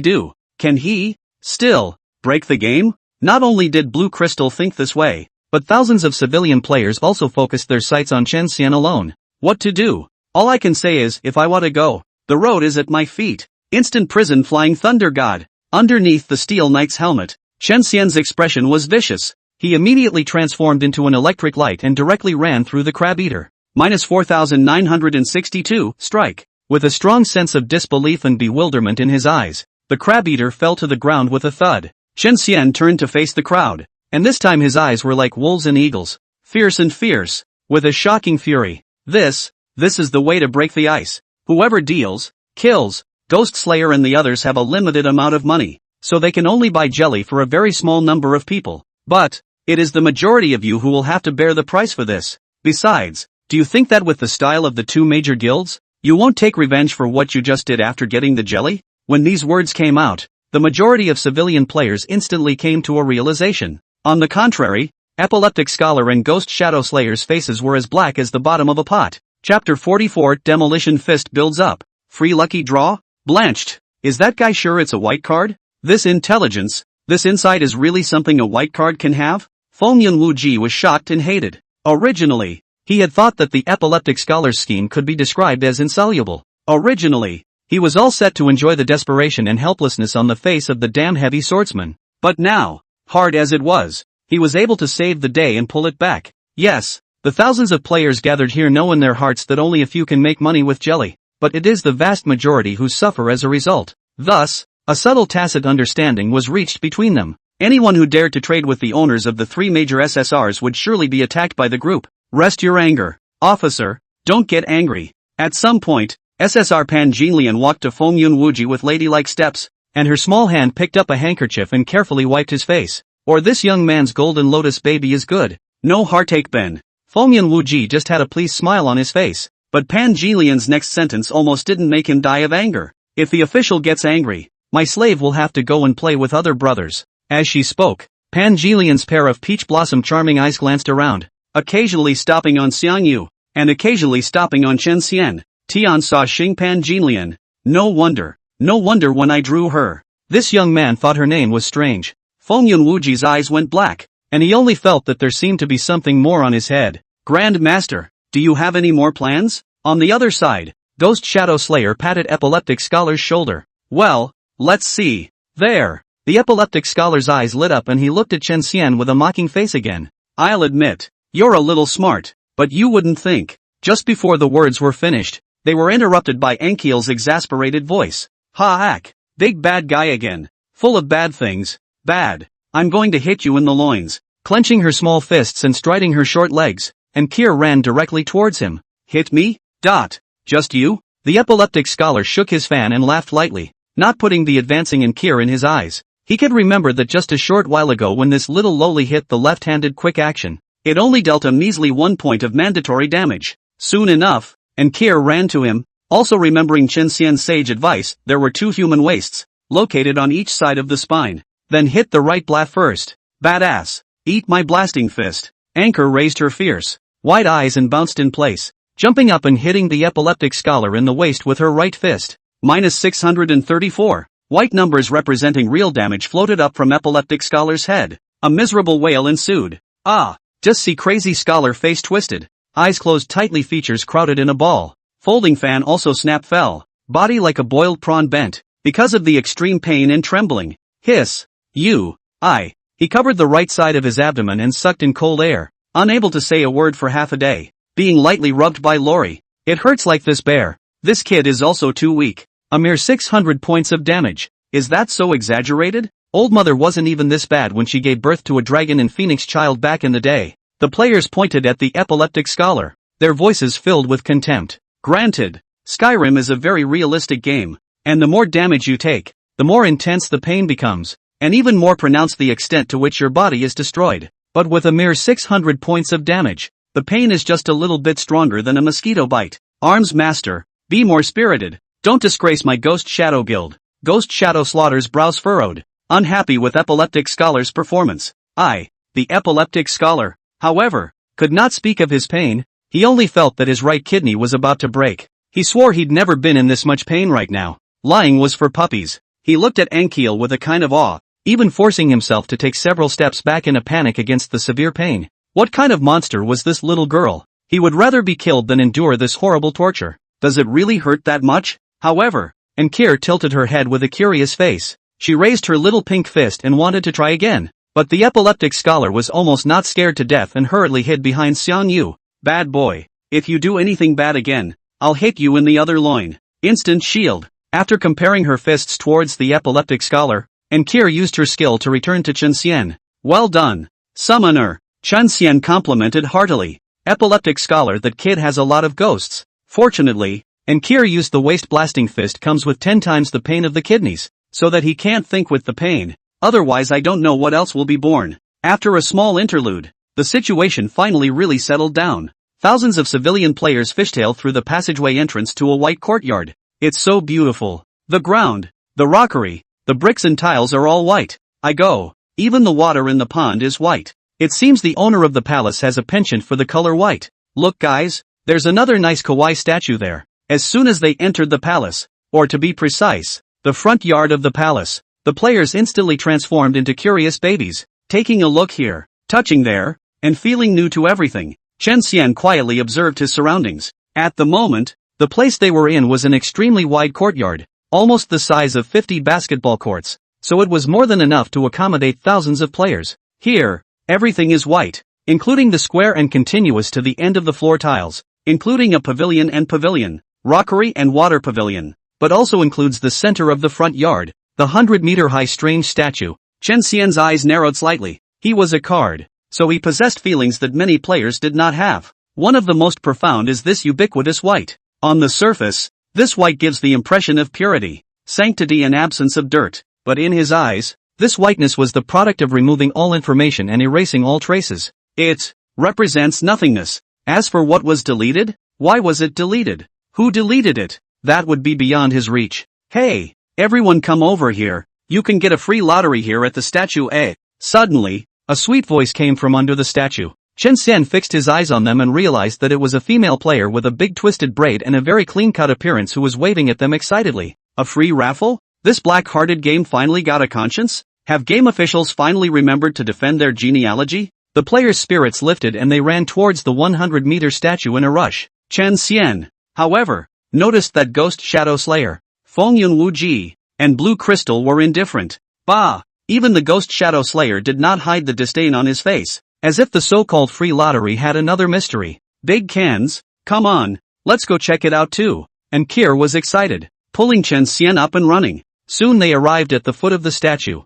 do? Can he, still, break the game? Not only did Blue Crystal think this way, but thousands of civilian players also focused their sights on Chen Xian alone. What to do? All I can say is, if I want to go, the road is at my feet. Instant prison flying thunder god. Underneath the Steel Knight's helmet, Chen Xian's expression was vicious. He immediately transformed into an electric light and directly ran through the Crab Eater. Minus 4,962, strike. With a strong sense of disbelief and bewilderment in his eyes, the Crab Eater fell to the ground with a thud. Chen Xian turned to face the crowd, and this time his eyes were like wolves and eagles, fierce and fierce, with a shocking fury. This is the way to break the ice. Whoever deals, kills. Ghost Slayer and the others have a limited amount of money, so they can only buy jelly for a very small number of people. But it is the majority of you who will have to bear the price for this. Besides, do you think that with the style of the 2 major guilds, you won't take revenge for what you just did after getting the jelly? When these words came out, the majority of civilian players instantly came to a realization. On the contrary, Epileptic Scholar and Ghost Shadow Slayer's faces were as black as the bottom of a pot. Chapter 44 Demolition Fist builds up. Free lucky draw? Blanched. is that guy sure it's a white card? This intelligence, this insight is really something a white card can have? Fong Yun-woo-ji was shocked and hated. Originally, he had thought that the epileptic scholar's scheme could be described as insoluble. Originally, he was all set to enjoy the desperation and helplessness on the face of the damn heavy swordsman. But now, hard as it was, he was able to save the day and pull it back. Yes, the thousands of players gathered here know in their hearts that only a few can make money with jelly, but it is the vast majority who suffer as a result. Thus, a subtle tacit understanding was reached between them. Anyone who dared to trade with the owners of the three major SSRs would surely be attacked by the group. Rest your anger, officer, don't get angry. At some point, SSR Pan Jinlian walked to Fong Yun-woo-ji with ladylike steps, and her small hand picked up a handkerchief and carefully wiped his face. Or this young man's golden lotus baby is good. No heartache, Ben. Fong Yun-woo-ji just had a pleased smile on his face, but Pan Jinlian's next sentence almost didn't make him die of anger. If the official gets angry, my slave will have to go and play with other brothers. As she spoke, Pan Jinlian's pair of peach blossom charming eyes glanced around, occasionally stopping on Xiang Yu, and occasionally stopping on Chen Xian. Tian saw Xing Pan Jinlian. No wonder when I drew her. This young man thought her name was strange. Fong Yun-woo-ji's eyes went black, and he only felt that there seemed to be something more on his head. Grand Master, do you have any more plans? On the other side, Ghost Shadow Slayer patted Epileptic Scholar's shoulder. Well, let's see. There. The Epileptic Scholar's eyes lit up and he looked at Chen Xian with a mocking face again. I'll admit, you're a little smart, but you wouldn't think. Just before the words were finished, they were interrupted by Ankiel's exasperated voice. Ha-ack, big bad guy again. Full of bad things. Bad. I'm going to hit you in the loins. Clenching her small fists and striding her short legs, and Kier ran directly towards him. Hit me? Just you? The Epileptic Scholar shook his fan and laughed lightly, not putting the advancing in Kier in his eyes. He could remember that just a short while ago when this little loli hit the left-handed quick action, it only dealt a measly 1 point of mandatory damage. Soon enough, and Kier ran to him, also remembering Chen Xian's sage advice, there were 2 human waists, located on each side of the spine. Then hit the right blat first. Badass. Eat my blasting fist. Anchor raised her fierce, wide eyes and bounced in place, jumping up and hitting the Epileptic Scholar in the waist with her right fist. Minus 634. White numbers representing real damage floated up from Epileptic Scholar's head. A miserable wail ensued. Just see crazy Scholar face twisted. Eyes closed tightly, features crowded in a ball. Folding fan also snap fell. Body like a boiled prawn bent, because of the extreme pain and trembling. Hiss. He covered the right side of his abdomen and sucked in cold air, unable to say a word for half a day. Being lightly rubbed by Lori. It hurts like this bear. This kid is also too weak. A mere 600 points of damage. Is that so exaggerated? Old mother wasn't even this bad when she gave birth to a dragon and phoenix child back in the day. The players pointed at the Epileptic Scholar, their voices filled with contempt. Granted, Skyrim is a very realistic game, and the more damage you take, the more intense the pain becomes, and even more pronounced the extent to which your body is destroyed. But with a mere 600 points of damage, the pain is just a little bit stronger than a mosquito bite. Arms Master, be more spirited. Don't disgrace my Ghost Shadow Guild. Ghost Shadow Slaughter's brows furrowed, unhappy with Epileptic Scholar's performance. The Epileptic Scholar, however, could not speak of his pain. He only felt that his right kidney was about to break. He swore he'd never been in this much pain right now. Lying was for puppies. He looked at Ankiel with a kind of awe, even forcing himself to take several steps back in a panic against the severe pain. What kind of monster was this little girl? He would rather be killed than endure this horrible torture. Does it really hurt that much? However, Kier tilted her head with a curious face. She raised her little pink fist and wanted to try again. But the Epileptic Scholar was almost not scared to death and hurriedly hid behind Xiang Yu. Bad boy. If you do anything bad again, I'll hit you in the other loin. Instant shield. After comparing her fists towards the Epileptic Scholar, Kier used her skill to return to Chen Xian. Well done, summoner. Chen Xian complimented heartily. Epileptic Scholar, that kid has a lot of ghosts. Fortunately, Kier used the waist blasting fist comes with 10 times the pain of the kidneys, so that he can't think with the pain. Otherwise I don't know what else will be born. After a small interlude, the situation finally really settled down. Thousands of civilian players fishtail through the passageway entrance to a white courtyard. It's so beautiful. The ground, the rockery, the bricks and tiles are all white. Even the water in the pond is white. It seems the owner of the palace has a penchant for the color white. Look guys, there's another nice kawaii statue there. As soon as they entered the palace, or to be precise, The front yard of the palace. The players instantly transformed into curious babies, taking a look here, touching there, and feeling new to everything. Chen Xian quietly observed his surroundings. At the moment, the place they were in was an extremely wide courtyard, almost the size of 50 basketball courts, so it was more than enough to accommodate thousands of players. Here, everything is white, including the square and continuous to the end of the floor tiles, including a pavilion and pavilion, rockery and water pavilion, but also includes the center of the front yard, the 100-meter-high strange statue. Chen Xian's eyes narrowed slightly. He was a card, so he possessed feelings that many players did not have. One of the most profound is this ubiquitous white. On the surface, this white gives the impression of purity, sanctity and absence of dirt, but in his eyes, this whiteness was the product of removing all information and erasing all traces. It represents nothingness. As for what was deleted, why was it deleted? Who deleted it? That would be beyond his reach. Hey, everyone come over here, you can get a free lottery here at the statue A. Suddenly, a sweet voice came from under the statue. Chen Xian fixed his eyes on them and realized that it was a female player with a big twisted braid and a very clean-cut appearance who was waving at them excitedly. A free raffle? This black-hearted game finally got a conscience? Have game officials finally remembered to defend their genealogy? The players' spirits lifted and they ran towards the 100-meter statue in a rush. Chen Xian, however, noticed that Ghost Shadow Slayer, Fengyun Wuji, and Blue Crystal were indifferent. Bah! Even the Ghost Shadow Slayer did not hide the disdain on his face, as if the so-called free lottery had another mystery. Big cans? Come on, let's go check it out too. And Kier was excited, pulling Chen Xian up and running. Soon they arrived at the foot of the statue.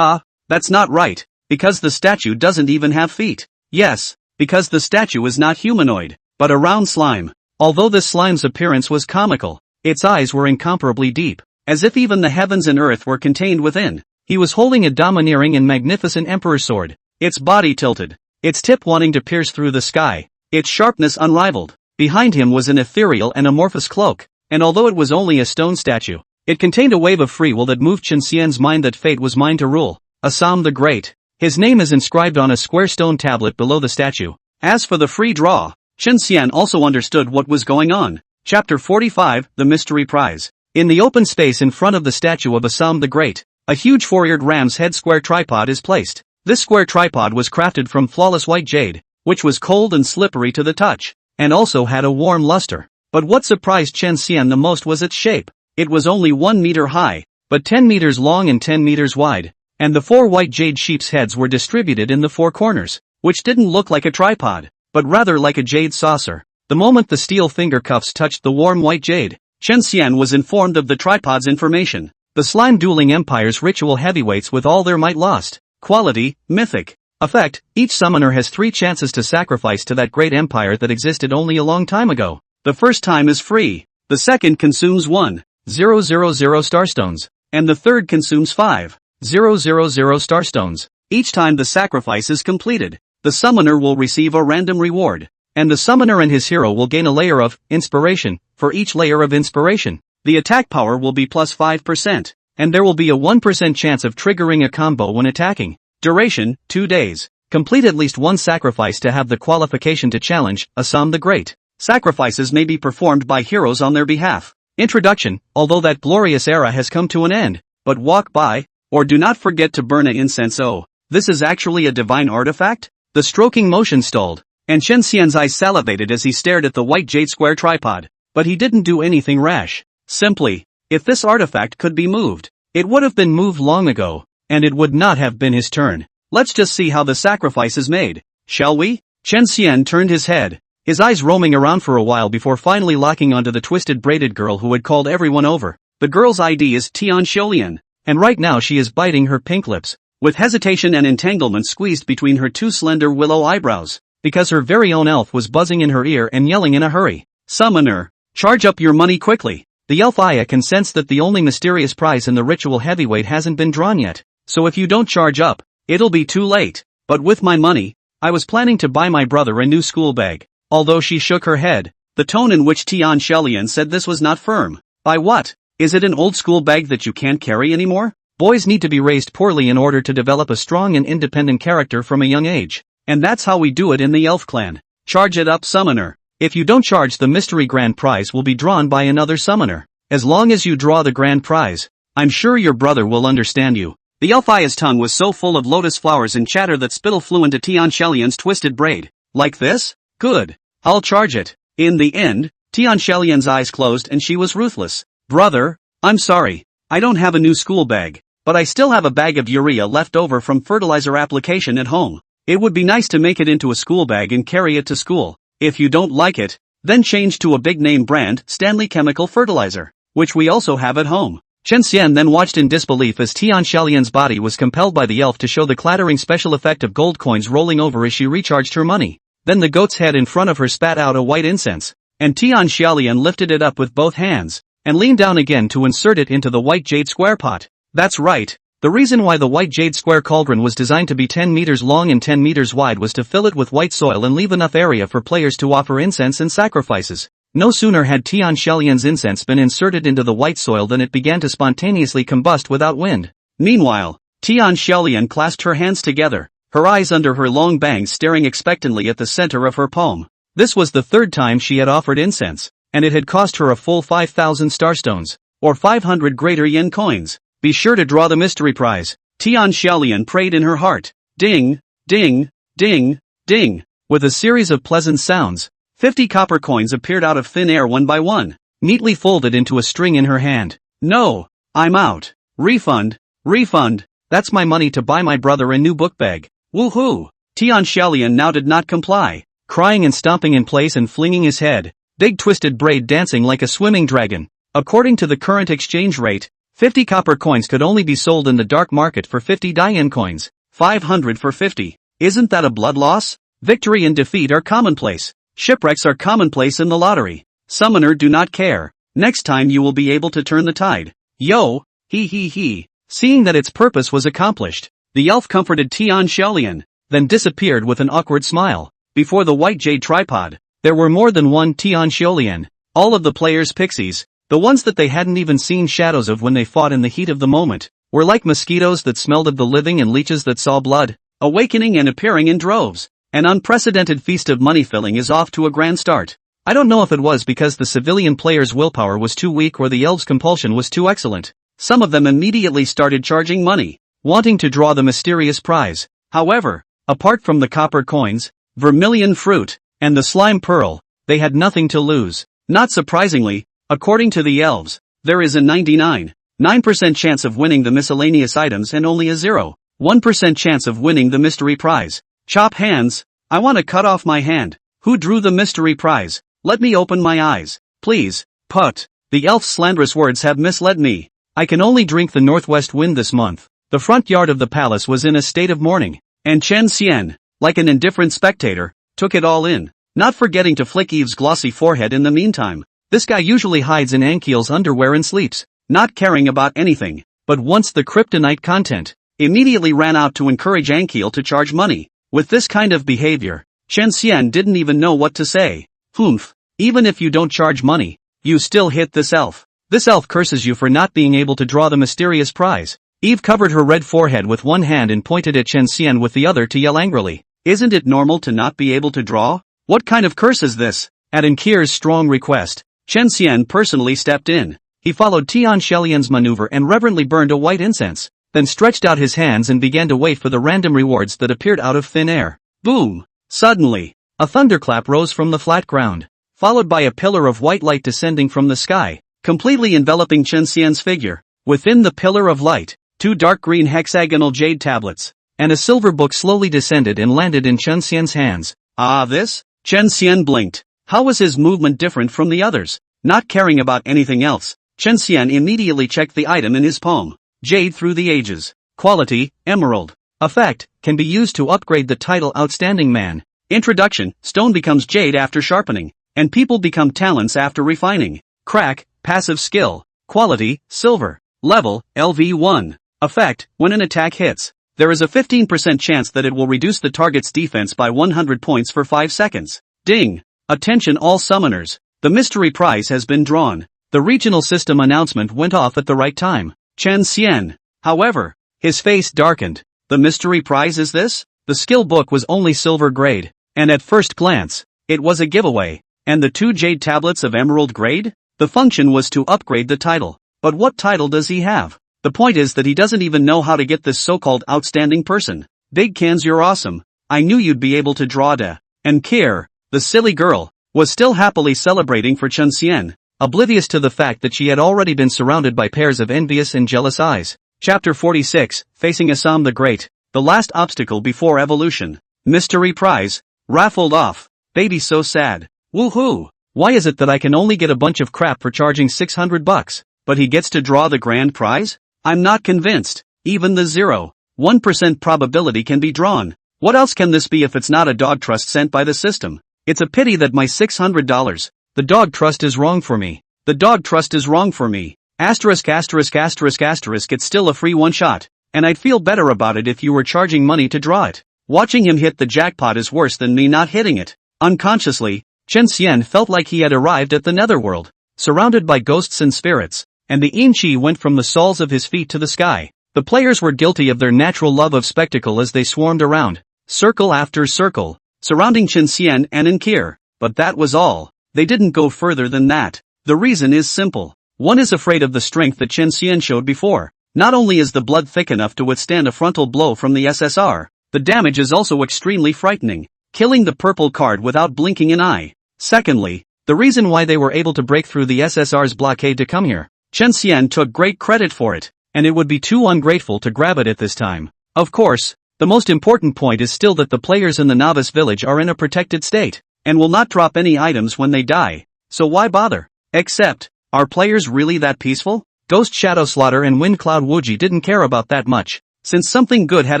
That's not right, because the statue doesn't even have feet. Yes, because the statue is not humanoid, but a round slime. Although this slime's appearance was comical, its eyes were incomparably deep, as if even the heavens and earth were contained within. He was holding a domineering and magnificent emperor's sword, its body tilted, its tip wanting to pierce through the sky, its sharpness unrivaled. Behind him was an ethereal and amorphous cloak, and although it was only a stone statue, it contained a wave of free will that moved Chen Xian's mind that fate was mine to rule. Assam the Great. His name is inscribed on a square stone tablet below the statue. As for the free draw, Chen Xian also understood what was going on. Chapter 45, The Mystery Prize. In the open space in front of the statue of Assam the Great, a huge four-eared ram's head square tripod is placed. This square tripod was crafted from flawless white jade, which was cold and slippery to the touch, and also had a warm luster. But what surprised Chen Xian the most was its shape. It was only 1 meter high, but 10 meters long and 10 meters wide, and the 4 white jade sheep's heads were distributed in the 4 corners, which didn't look like a tripod, but rather like a jade saucer. The moment the steel finger cuffs touched the warm white jade, Chen Xian was informed of the tripod's information. The slime dueling empire's ritual heavyweights with all their might lost. Quality, mythic. Effect, each summoner has 3 chances to sacrifice to that great empire that existed only a long time ago. The first time is free, the second consumes 1,000 starstones, and the third consumes 5,000 starstones. Each time the sacrifice is completed, the summoner will receive a random reward, and the summoner and his hero will gain a layer of inspiration. For each layer of inspiration, the attack power will be plus 5%, and there will be a 1% chance of triggering a combo when attacking. Duration, 2 days. Complete at least 1 sacrifice to have the qualification to challenge Assam the Great. Sacrifices may be performed by heroes on their behalf. Introduction. Although that glorious era has come to an end, but walk by, or do not forget to burn an incense. Oh, this is actually a divine artifact? The stroking motion stalled, and Chen Xian's eyes salivated as he stared at the white jade square tripod. But he didn't do anything rash. Simply, if this artifact could be moved, it would have been moved long ago, and it would not have been his turn. Let's just see how the sacrifice is made, shall we? Chen Xian turned his head, his eyes roaming around for a while before finally locking onto the twisted braided girl who had called everyone over. The girl's ID is Tian Xiulian, and right now she is biting her pink lips, with hesitation and entanglement squeezed between her 2 slender willow eyebrows, because her very own elf was buzzing in her ear and yelling in a hurry. Summoner, charge up your money quickly. The elf Aya can sense that the only mysterious prize in the ritual heavyweight hasn't been drawn yet, so if you don't charge up, it'll be too late. But with my money, I was planning to buy my brother a new school bag. Although she shook her head, the tone in which Tian Xiulian said this was not firm. By what? Is it an old school bag that you can't carry anymore? Boys need to be raised poorly in order to develop a strong and independent character from a young age. And that's how we do it in the elf clan. Charge it up, summoner. If you don't charge, the mystery grand prize will be drawn by another summoner. As long as you draw the grand prize, I'm sure your brother will understand you. The elf-eye's tongue was so full of lotus flowers and chatter that spittle flew into Tian Shelian's twisted braid. Like this? Good. I'll charge it. In the end, Tian Shelian's eyes closed and she was ruthless. Brother, I'm sorry. I don't have a new school bag, but I still have a bag of urea left over from fertilizer application at home. It would be nice to make it into a school bag and carry it to school. If you don't like it, then change to a big name brand, Stanley Chemical Fertilizer, which we also have at home. Chen Xian then watched in disbelief as Tian Shelian's body was compelled by the elf to show the clattering special effect of gold coins rolling over as she recharged her money. Then the goat's head in front of her spat out a white incense, and Tian Shelian lifted it up with both hands, and leaned down again to insert it into the white jade square pot. That's right. The reason why the white jade square cauldron was designed to be 10 meters long and 10 meters wide was to fill it with white soil and leave enough area for players to offer incense and sacrifices. No sooner had Tian Shelian's incense been inserted into the white soil than it began to spontaneously combust without wind. Meanwhile, Tian Shelian clasped her hands together, her eyes under her long bangs staring expectantly at the center of her palm. This was the third time she had offered incense, and it had cost her a full 5,000 starstones, or 500 greater yen coins. Be sure to draw the mystery prize, Tian Shelian prayed in her heart. Ding, ding, ding, ding. With a series of pleasant sounds, 50 copper coins appeared out of thin air one by one, neatly folded into a string in her hand. No, I'm out. Refund, refund. That's my money to buy my brother a new book bag. Woohoo! Tian Shelian now did not comply, crying and stomping in place and flinging his head, big twisted braid dancing like a swimming dragon. According to the current exchange rate, 50 copper coins could only be sold in the dark market for 50 Dayan coins, 500 for 50. Isn't that a blood loss? Victory and defeat are commonplace. Shipwrecks are commonplace in the lottery. Summoner do not care. Next time you will be able to turn the tide. Yo, he. Seeing that its purpose was accomplished, the elf comforted Tian Shelian, then disappeared with an awkward smile. Before the white jade tripod, there were more than one Tian Shelian, all of the players' pixies. The ones that they hadn't even seen shadows of when they fought in the heat of the moment, were like mosquitoes that smelled of the living and leeches that saw blood, awakening and appearing in droves. An unprecedented feast of money filling is off to a grand start. I don't know if it was because the civilian players' willpower was too weak or the elves' compulsion was too excellent. Some of them immediately started charging money, wanting to draw the mysterious prize. However, apart from the copper coins, vermilion fruit, and the slime pearl, they had nothing to lose. Not surprisingly, according to the elves, there is a 99.9% chance of winning the miscellaneous items and only a 0.1% chance of winning the mystery prize. Chop hands. I want to cut off my hand. Who drew the mystery prize? Let me open my eyes, please. Put. The elf's slanderous words have misled me. I can only drink the northwest wind this month. The front yard of the palace was in a state of mourning, and Chen Xian, like an indifferent spectator, took it all in, not forgetting to flick Eve's glossy forehead in the meantime. This guy usually hides in Ankiel's underwear and sleeps, not caring about anything, but once the kryptonite content, immediately ran out to encourage Ankiel to charge money. With this kind of behavior, Chen Xian didn't even know what to say. Humph, even if you don't charge money, you still hit this elf. This elf curses you for not being able to draw the mysterious prize. Eve covered her red forehead with one hand and pointed at Chen Xian with the other to yell angrily. Isn't it normal to not be able to draw? What kind of curse is this? At Ankir's strong request, Chen Xian personally stepped in. He followed Tian Shelian's maneuver and reverently burned a white incense, then stretched out his hands and began to wait for the random rewards that appeared out of thin air. Boom! Suddenly, a thunderclap rose from the flat ground, followed by a pillar of white light descending from the sky, completely enveloping Chen Xian's figure. Within the pillar of light, 2 dark green hexagonal jade tablets, and a silver book slowly descended and landed in Chen Xian's hands. Ah, this? Chen Xian blinked. How was his movement different from the others? Not caring about anything else, Chen Xian immediately checked the item in his palm. Jade through the ages. Quality, emerald. Effect, can be used to upgrade the title Outstanding Man. Introduction, stone becomes jade after sharpening, and people become talents after refining. Crack, passive skill. Quality, silver. Level, LV1. Effect, when an attack hits, there is a 15% chance that it will reduce the target's defense by 100 points for 5 seconds. Ding! Attention all summoners. The mystery prize has been drawn. The regional system announcement went off at the right time. Chen Xian, however, his face darkened. The mystery prize is this? The skill book was only silver grade, and at first glance, it was a giveaway. And the 2 jade tablets of emerald grade? The function was to upgrade the title. But what title does he have? The point is that he doesn't even know how to get this so-called outstanding person. Big cans, you're awesome. I knew you'd be able to draw da. And Kier, the silly girl, was still happily celebrating for Chen Xian, oblivious to the fact that she had already been surrounded by pairs of envious and jealous eyes. Chapter 46, Facing Assam the Great, the last obstacle before evolution. Mystery prize, raffled off. Baby so sad. Woohoo! Why is it that I can only get a bunch of crap for charging $600, but he gets to draw the grand prize? I'm not convinced. Even the 0.1% probability can be drawn. What else can this be if it's not a dog trust sent by the system? It's a pity that my $600, the dog trust is wrong for me. The dog trust is wrong for me. Asterisk asterisk asterisk asterisk, it's still a free one shot, and I'd feel better about it if you were charging money to draw it. Watching him hit the jackpot is worse than me not hitting it. Unconsciously, Chen Xian felt like he had arrived at the netherworld, surrounded by ghosts and spirits, and the yin chi went from the soles of his feet to the sky. The players were guilty of their natural love of spectacle as they swarmed around, circle after circle, surrounding Chen Xian and Kier. But that was all. They didn't go further than that. The reason is simple. One is afraid of the strength that Chen Xian showed before. Not only is the blood thick enough to withstand a frontal blow from the SSR, the damage is also extremely frightening, killing the purple card without blinking an eye. Secondly, the reason why they were able to break through the SSR's blockade to come here. Chen Xian took great credit for it, and it would be too ungrateful to grab it at this time. Of course, the most important point is still that the players in the novice village are in a protected state, and will not drop any items when they die. So why bother? Except, are players really that peaceful? Ghost Shadow Slaughter and Wind Cloud Wuji didn't care about that much, since something good had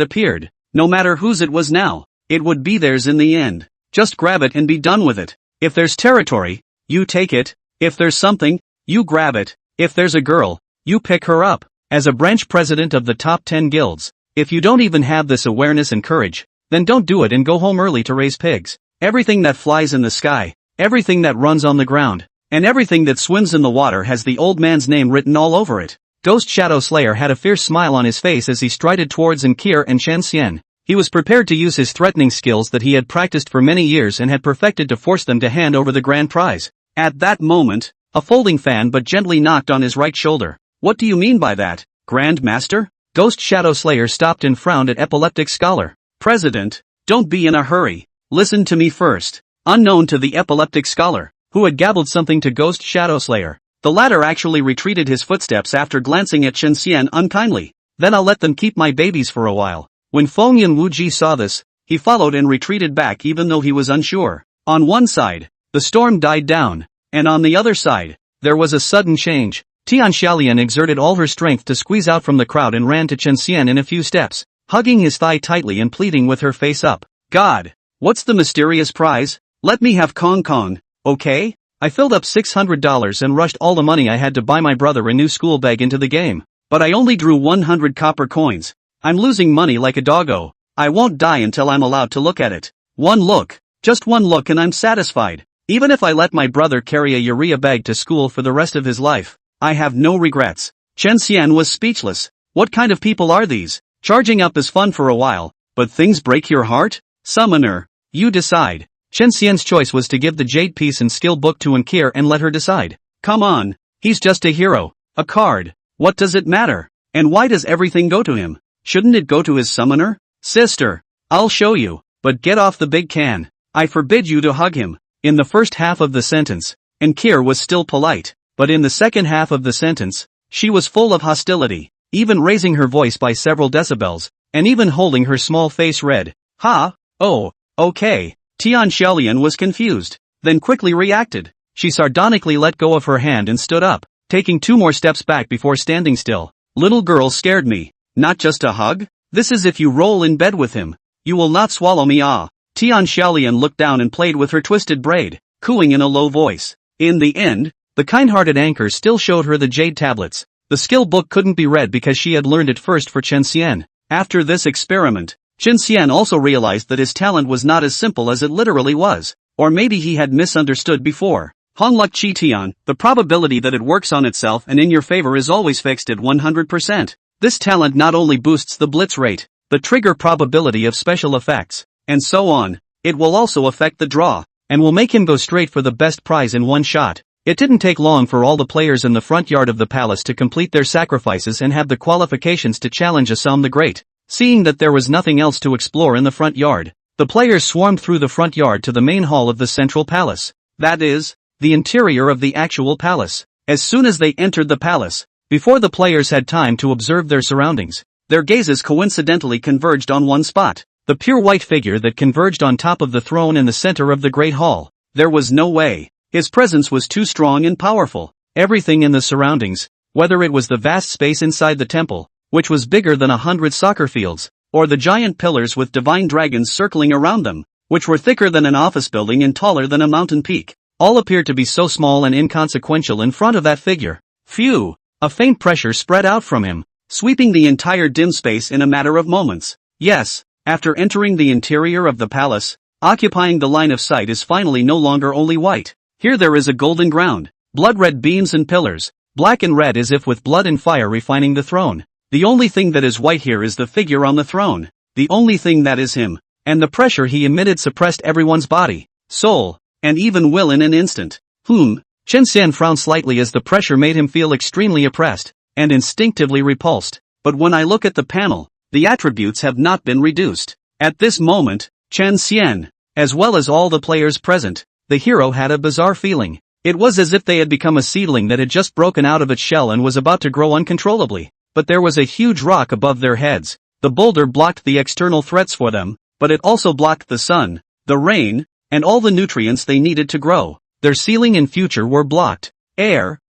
appeared. No matter whose it was now, it would be theirs in the end. Just grab it and be done with it. If there's territory, you take it. If there's something, you grab it. If there's a girl, you pick her up. As a branch president of the top 10 guilds, if you don't even have this awareness and courage, then don't do it and go home early to raise pigs. Everything that flies in the sky, everything that runs on the ground, and everything that swims in the water has the old man's name written all over it. Ghost Shadow Slayer had a fierce smile on his face as he strided towards Kier and Chen Xian. He was prepared to use his threatening skills that he had practiced for many years and had perfected to force them to hand over the grand prize. At that moment, a folding fan but gently knocked on his right shoulder. What do you mean by that, Grand Master? Ghost Shadow Slayer stopped and frowned at Epileptic Scholar. President, don't be in a hurry. Listen to me first. Unknown to the Epileptic Scholar, who had gabbled something to Ghost Shadow Slayer, the latter actually retreated his footsteps after glancing at Chen Xian unkindly. Then I'll let them keep my babies for a while. When Fengyan Wuji saw this, he followed and retreated back even though he was unsure. On one side, the storm died down, and on the other side, there was a sudden change. Tian Xiaolian exerted all her strength to squeeze out from the crowd and ran to Chen Xian in a few steps, hugging his thigh tightly and pleading with her face up. God, what's the mysterious prize? Let me have Kong Kong, okay? I filled up $600 and rushed all the money I had to buy my brother a new school bag into the game. But I only drew 100 copper coins. I'm losing money like a doggo. I won't die until I'm allowed to look at it. One look, just one look and I'm satisfied. Even if I let my brother carry a urea bag to school for the rest of his life, I have no regrets. Chen Xian was speechless. What kind of people are these? Charging up is fun for a while, but things break your heart? Summoner, you decide. Chen Xian's choice was to give the jade piece and skill book to Kier and let her decide. Come on, he's just a hero, a card. What does it matter? And why does everything go to him? Shouldn't it go to his summoner? Sister, I'll show you, but get off the big can. I forbid you to hug him. In the first half of the sentence, Kier was still polite, but in the second half of the sentence, she was full of hostility, even raising her voice by several decibels, and even holding her small face red. Ha, oh, okay. Tian Xiaolian was confused, then quickly reacted. She sardonically let go of her hand and stood up, taking 2 more steps back before standing still. Little girl scared me. Not just a hug? This is if you roll in bed with him. You will not swallow me ah. Tian Xiaolian looked down and played with her twisted braid, cooing in a low voice. In the end, the kind-hearted anchor still showed her the jade tablets. The skill book couldn't be read because she had learned it first for Chen Xian. After this experiment, Chen Xian also realized that his talent was not as simple as it literally was. Or maybe he had misunderstood before. Hongluk Chi Tian, the probability that it works on itself and in your favor is always fixed at 100%. This talent not only boosts the blitz rate, the trigger probability of special effects, and so on, it will also affect the draw, and will make him go straight for the best prize in one shot. It didn't take long for all the players in the front yard of the palace to complete their sacrifices and have the qualifications to challenge Assam the Great. Seeing that there was nothing else to explore in the front yard, the players swarmed through the front yard to the main hall of the central palace. That is, the interior of the actual palace. As soon as they entered the palace, before the players had time to observe their surroundings, their gazes coincidentally converged on one spot, the pure white figure that converged on top of the throne in the center of the great hall. There was no way. His presence was too strong and powerful. Everything in the surroundings, whether it was the vast space inside the temple, which was bigger than 100 soccer fields, or the giant pillars with divine dragons circling around them, which were thicker than an office building and taller than a mountain peak, all appeared to be so small and inconsequential in front of that figure. Phew! A faint pressure spread out from him, sweeping the entire dim space in a matter of moments. Yes, after entering the interior of the palace, occupying the line of sight is finally no longer only white. Here there is a golden ground, blood-red beams and pillars, black and red as if with blood and fire refining the throne. The only thing that is white here is the figure on the throne. The only thing that is him, and the pressure he emitted suppressed everyone's body, soul, and even will in an instant. Chen Xian frowned slightly as the pressure made him feel extremely oppressed, and instinctively repulsed. But when I look at the panel, the attributes have not been reduced. At this moment, Chen Xian, as well as all the players present, the hero had a bizarre feeling. It was as if they had become a seedling that had just broken out of its shell and was about to grow uncontrollably. But there was a huge rock above their heads. The boulder blocked the external threats for them, but it also blocked the sun, the rain, and all the nutrients they needed to grow. Their ceiling and future were blocked.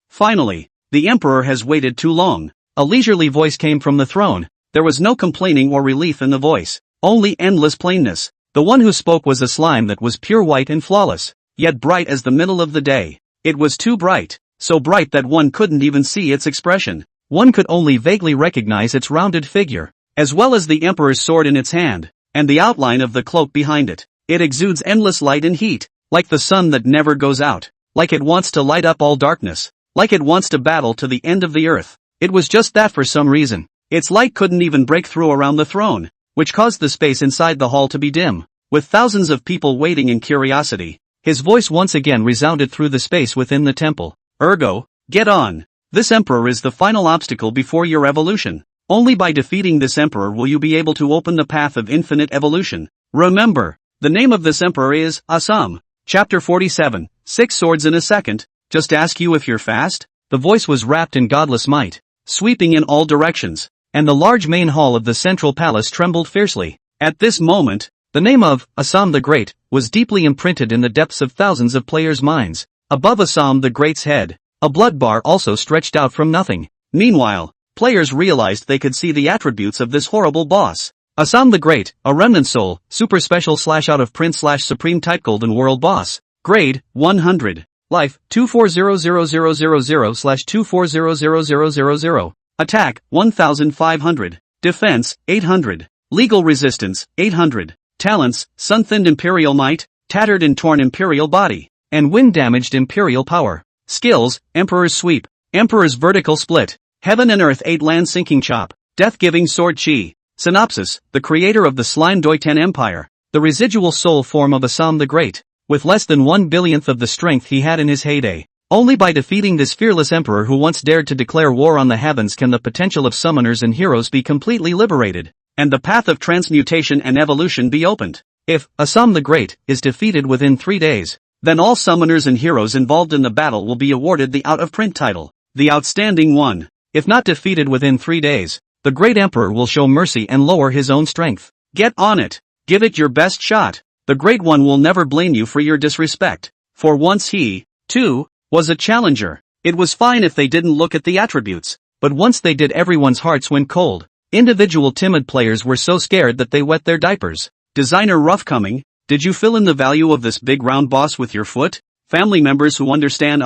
Finally, the emperor has waited too long. A leisurely voice came from the throne. There was no complaining or relief in the voice, only endless plainness. The one who spoke was a slime that was pure white and flawless, yet bright as the middle of the day. It was too bright, so bright that one couldn't even see its expression. One could only vaguely recognize its rounded figure, as well as the emperor's sword in its hand, and the outline of the cloak behind it. It exudes endless light and heat, like the sun that never goes out, like it wants to light up all darkness, like it wants to battle to the end of the earth. It was just that for some reason. Its light couldn't even break through around the throne, which caused the space inside the hall to be dim, with thousands of people waiting in curiosity. His voice once again resounded through the space within the temple. Ergo, get on. This emperor is the final obstacle before your evolution. Only by defeating this emperor will you be able to open the path of infinite evolution. Remember, the name of this emperor is Assam. Chapter 47, 6 Swords in a Second. Just ask you if you're fast? The voice was wrapped in godless might, sweeping in all directions, and the large main hall of the central palace trembled fiercely. At this moment, the name of Assam the Great was deeply imprinted in the depths of thousands of players' minds. Above Assam the Great's head, a blood bar also stretched out from nothing. Meanwhile, players realized they could see the attributes of this horrible boss. Assam the Great, a remnant soul, super special / out of print / supreme type golden world boss. Grade, 100. Life, 240000/240000. Attack, 1500. Defense, 800. Legal resistance, 800. Talents, sun-thinned imperial might, tattered and torn imperial body, and wind-damaged imperial power. Skills, Emperor's Sweep, Emperor's Vertical Split, Heaven and Earth 8 Land Sinking Chop, Death-Giving Sword Chi. Synopsis, the creator of the Slime Doiten Empire, the residual soul form of Assam the Great, with less than 1/1000th of the strength he had in his heyday. Only by defeating this fearless emperor who once dared to declare war on the heavens can the potential of summoners and heroes be completely liberated, and the path of transmutation and evolution be opened. If Assam the Great is defeated within 3 days, then all summoners and heroes involved in the battle will be awarded the out-of-print title, the Outstanding One. If not defeated within 3 days, the Great Emperor will show mercy and lower his own strength. Get on it. Give it your best shot. The Great One will never blame you for your disrespect. For once he, too, was a challenger. It was fine if they didn't look at the attributes, but once they did everyone's hearts went cold. Individual timid players were so scared that they wet their diapers. Designer Roughcoming, did you fill in the value of this big round boss with your foot? Family members who understand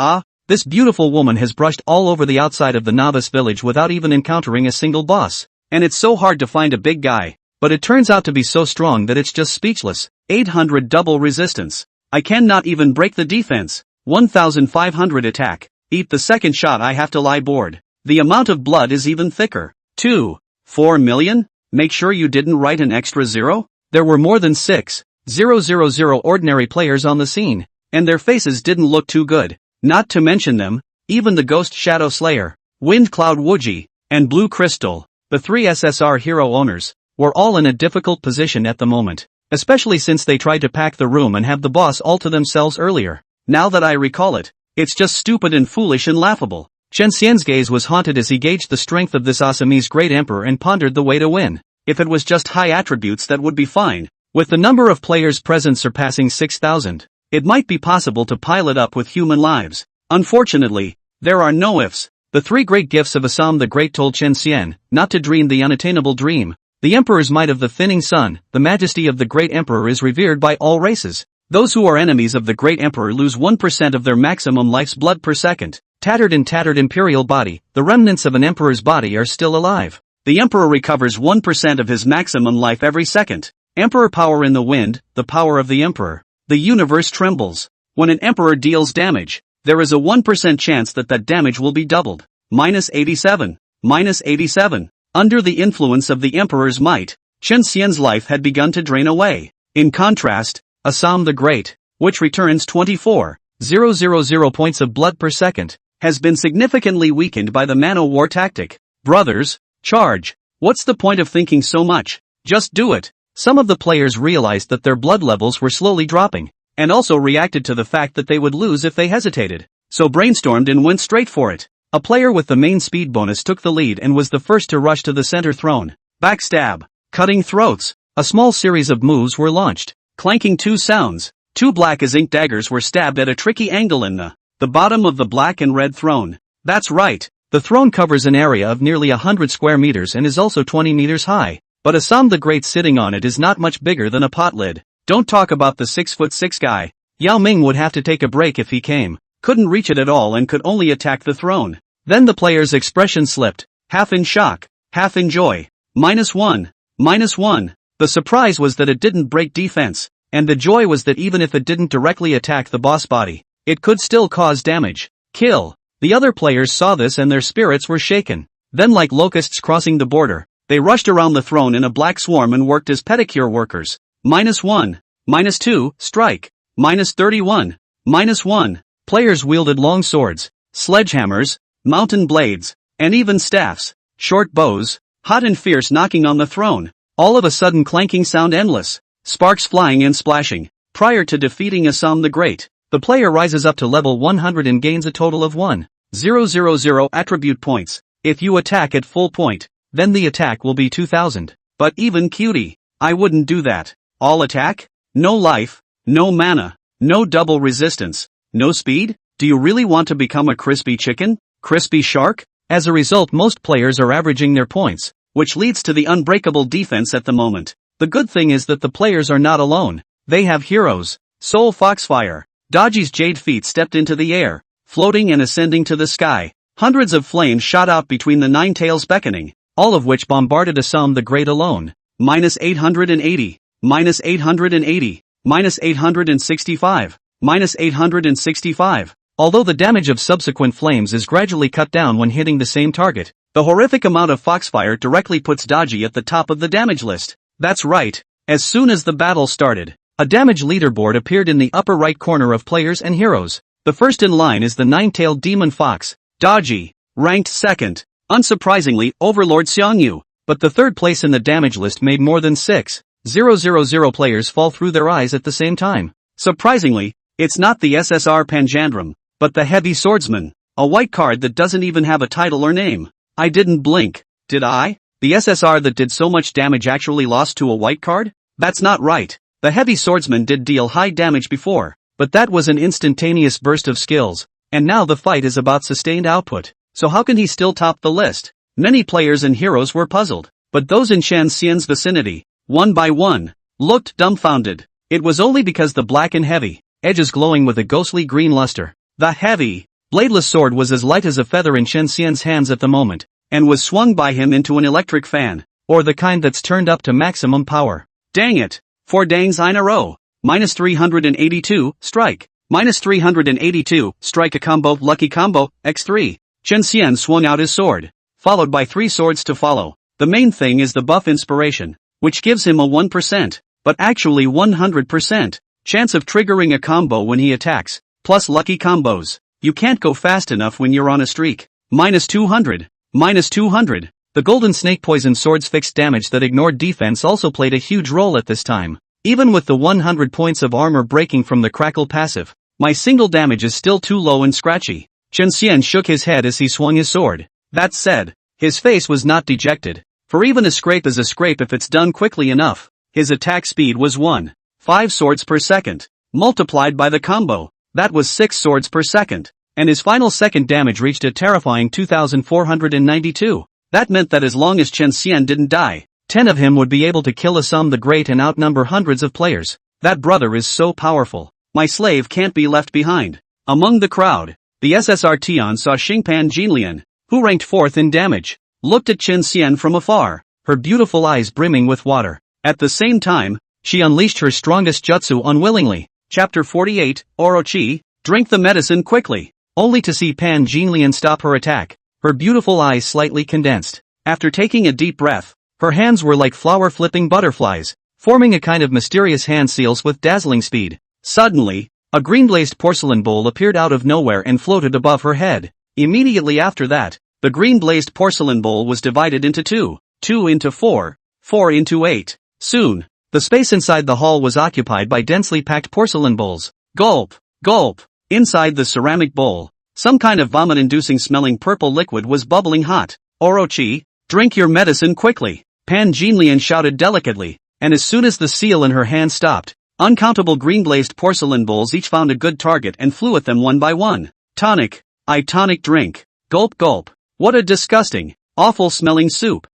this beautiful woman has brushed all over the outside of the novice village without even encountering a single boss. And it's so hard to find a big guy, but it turns out to be so strong that it's just speechless. 800 double resistance. I cannot even break the defense. 1500 attack. Eat the second shot, I have to lie bored. The amount of blood is even thicker. 4 million? Make sure you didn't write an extra zero? There were more than 6,000 ordinary players on the scene, and their faces didn't look too good. Not to mention them, even the Ghost Shadow Slayer, Wind Cloud Wuji, and Blue Crystal, the three SSR hero owners, were all in a difficult position at the moment, especially since they tried to pack the room and have the boss all to themselves earlier. Now that I recall it, it's just stupid and foolish and laughable. Chen Xian's gaze was haunted as he gauged the strength of this Assamese great emperor and pondered the way to win. If it was just high attributes, that would be fine. With the number of players present surpassing 6,000, it might be possible to pile it up with human lives. Unfortunately, there are no ifs. The three great gifts of Assam the Great told Chen Xian not to dream the unattainable dream. The emperor's might of the thinning sun, the majesty of the great emperor is revered by all races. Those who are enemies of the great emperor lose 1% of their maximum life's blood per second. Tattered and tattered imperial body, the remnants of an emperor's body are still alive. The emperor recovers 1% of his maximum life every second. Emperor power in the wind, the power of the emperor. The universe trembles. When an emperor deals damage, there is a 1% chance that damage will be doubled. -87. -87. Under the influence of the emperor's might, Chen Xian's life had begun to drain away. In contrast, Assam the Great, which returns 24,000 points of blood per second, has been significantly weakened by the Manhwa war tactic. Brothers, charge. What's the point of thinking so much? Just do it. Some of the players realized that their blood levels were slowly dropping, and also reacted to the fact that they would lose if they hesitated, so brainstormed and went straight for it. A player with the main speed bonus took the lead and was the first to rush to the center throne. Backstab. Cutting throats. A small series of moves were launched. Clanking two sounds. Two black as ink daggers were stabbed at a tricky angle in the bottom of the black and red throne. That's right. The throne covers an area of nearly 100 square meters and is also 20 meters high. But Assam the Great sitting on it is not much bigger than a pot lid. Don't talk about the 6'6" guy. Yao Ming would have to take a break if he came. Couldn't reach it at all and could only attack the throne. Then the player's expression slipped, half in shock, half in joy. -1. -1. The surprise was that it didn't break defense, and the joy was that even if it didn't directly attack the boss body, it could still cause damage. Kill. The other players saw this and their spirits were shaken. Then, like locusts crossing the border, they rushed around the throne in a black swarm and worked as pedicure workers. -1. -2, strike. -31. -1. Players wielded long swords, sledgehammers, mountain blades, and even staffs, short bows, hot and fierce, knocking on the throne. All of a sudden, clanking sound endless, sparks flying and splashing. Prior to defeating Assam the Great, the player rises up to level 100 and gains a total of 1,000 attribute points. If you attack at full point, then the attack will be 2,000. But even cutie, I wouldn't do that. All attack? No life, no mana, no double resistance, no speed? Do you really want to become a crispy chicken? Crispy shark? As a result, most players are averaging their points, which leads to the unbreakable defense at the moment. The good thing is that the players are not alone. They have heroes. Soul Foxfire. Daji's jade feet stepped into the air, floating and ascending to the sky. Hundreds of flames shot out between the nine tails beckoning, all of which bombarded Assam the Great alone. -880. -880. -865. -865. Although the damage of subsequent flames is gradually cut down when hitting the same target, the horrific amount of foxfire directly puts Daji at the top of the damage list. That's right. As soon as the battle started, a damage leaderboard appeared in the upper right corner of players and heroes. The first in line is the nine-tailed demon fox, Daji, ranked second. Unsurprisingly, Overlord Xiangyu. But the third place in the damage list made more than 6,000 players fall through their eyes at the same time. Surprisingly, it's not the SSR Panjandrum, but the Heavy Swordsman, a white card that doesn't even have a title or name. I didn't blink, did I? The SSR that did so much damage actually lost to a white card? That's not right. The Heavy Swordsman did deal high damage before, but that was an instantaneous burst of skills, and now the fight is about sustained output. So how can he still top the list? Many players and heroes were puzzled, but those in Chen Xian's vicinity, one by one, looked dumbfounded. It was only because the black and heavy edges glowing with a ghostly green luster. The heavy, bladeless sword was as light as a feather in Chen Xian's hands at the moment, and was swung by him into an electric fan, or the kind that's turned up to maximum power. Dang it! 4 dangs in a row. -382, strike. -382, strike a combo, lucky combo, x3. Chen Xian swung out his sword, followed by 3 swords to follow. The main thing is the buff inspiration, which gives him a 1%, but actually 100%, chance of triggering a combo when he attacks, plus lucky combos. You can't go fast enough when you're on a streak. Minus 200. Minus 200. The golden snake poison sword's fixed damage that ignored defense also played a huge role at this time. Even with the 100 points of armor breaking from the crackle passive, my single damage is still too low and scratchy. Chen Xian shook his head as he swung his sword. That said, his face was not dejected. For even a scrape is a scrape if it's done quickly enough. His attack speed was 1.5 swords per second. Multiplied by the combo, that was 6 swords per second. And his final second damage reached a terrifying 2,492. That meant that as long as Chen Xian didn't die, 10 of him would be able to kill Assam the Great and outnumber hundreds of players. That brother is so powerful. My slave can't be left behind. Among the crowd, the SSR Tian saw Xingpan Jinlian, who ranked 4th in damage, looked at Chen Xian from afar, her beautiful eyes brimming with water. At the same time, she unleashed her strongest jutsu unwillingly. Chapter 48, Orochi, drink the medicine quickly. Only to see Pan Jinlian stop her attack, her beautiful eyes slightly condensed. After taking a deep breath, her hands were like flower-flipping butterflies, forming a kind of mysterious hand seals with dazzling speed. Suddenly, a green-glazed porcelain bowl appeared out of nowhere and floated above her head. Immediately after that, the green-glazed porcelain bowl was divided into 2 into 4 into 8. Soon, the space inside the hall was occupied by densely packed porcelain bowls. Gulp, gulp. Inside the ceramic bowl, some kind of vomit-inducing smelling purple liquid was bubbling hot. Orochi, drink your medicine quickly, Pan Jinlian shouted delicately, and as soon as the seal in her hand stopped, uncountable green-glazed porcelain bowls each found a good target and flew at them one by one. Tonic, tonic drink. Gulp gulp. What a disgusting, awful-smelling soup.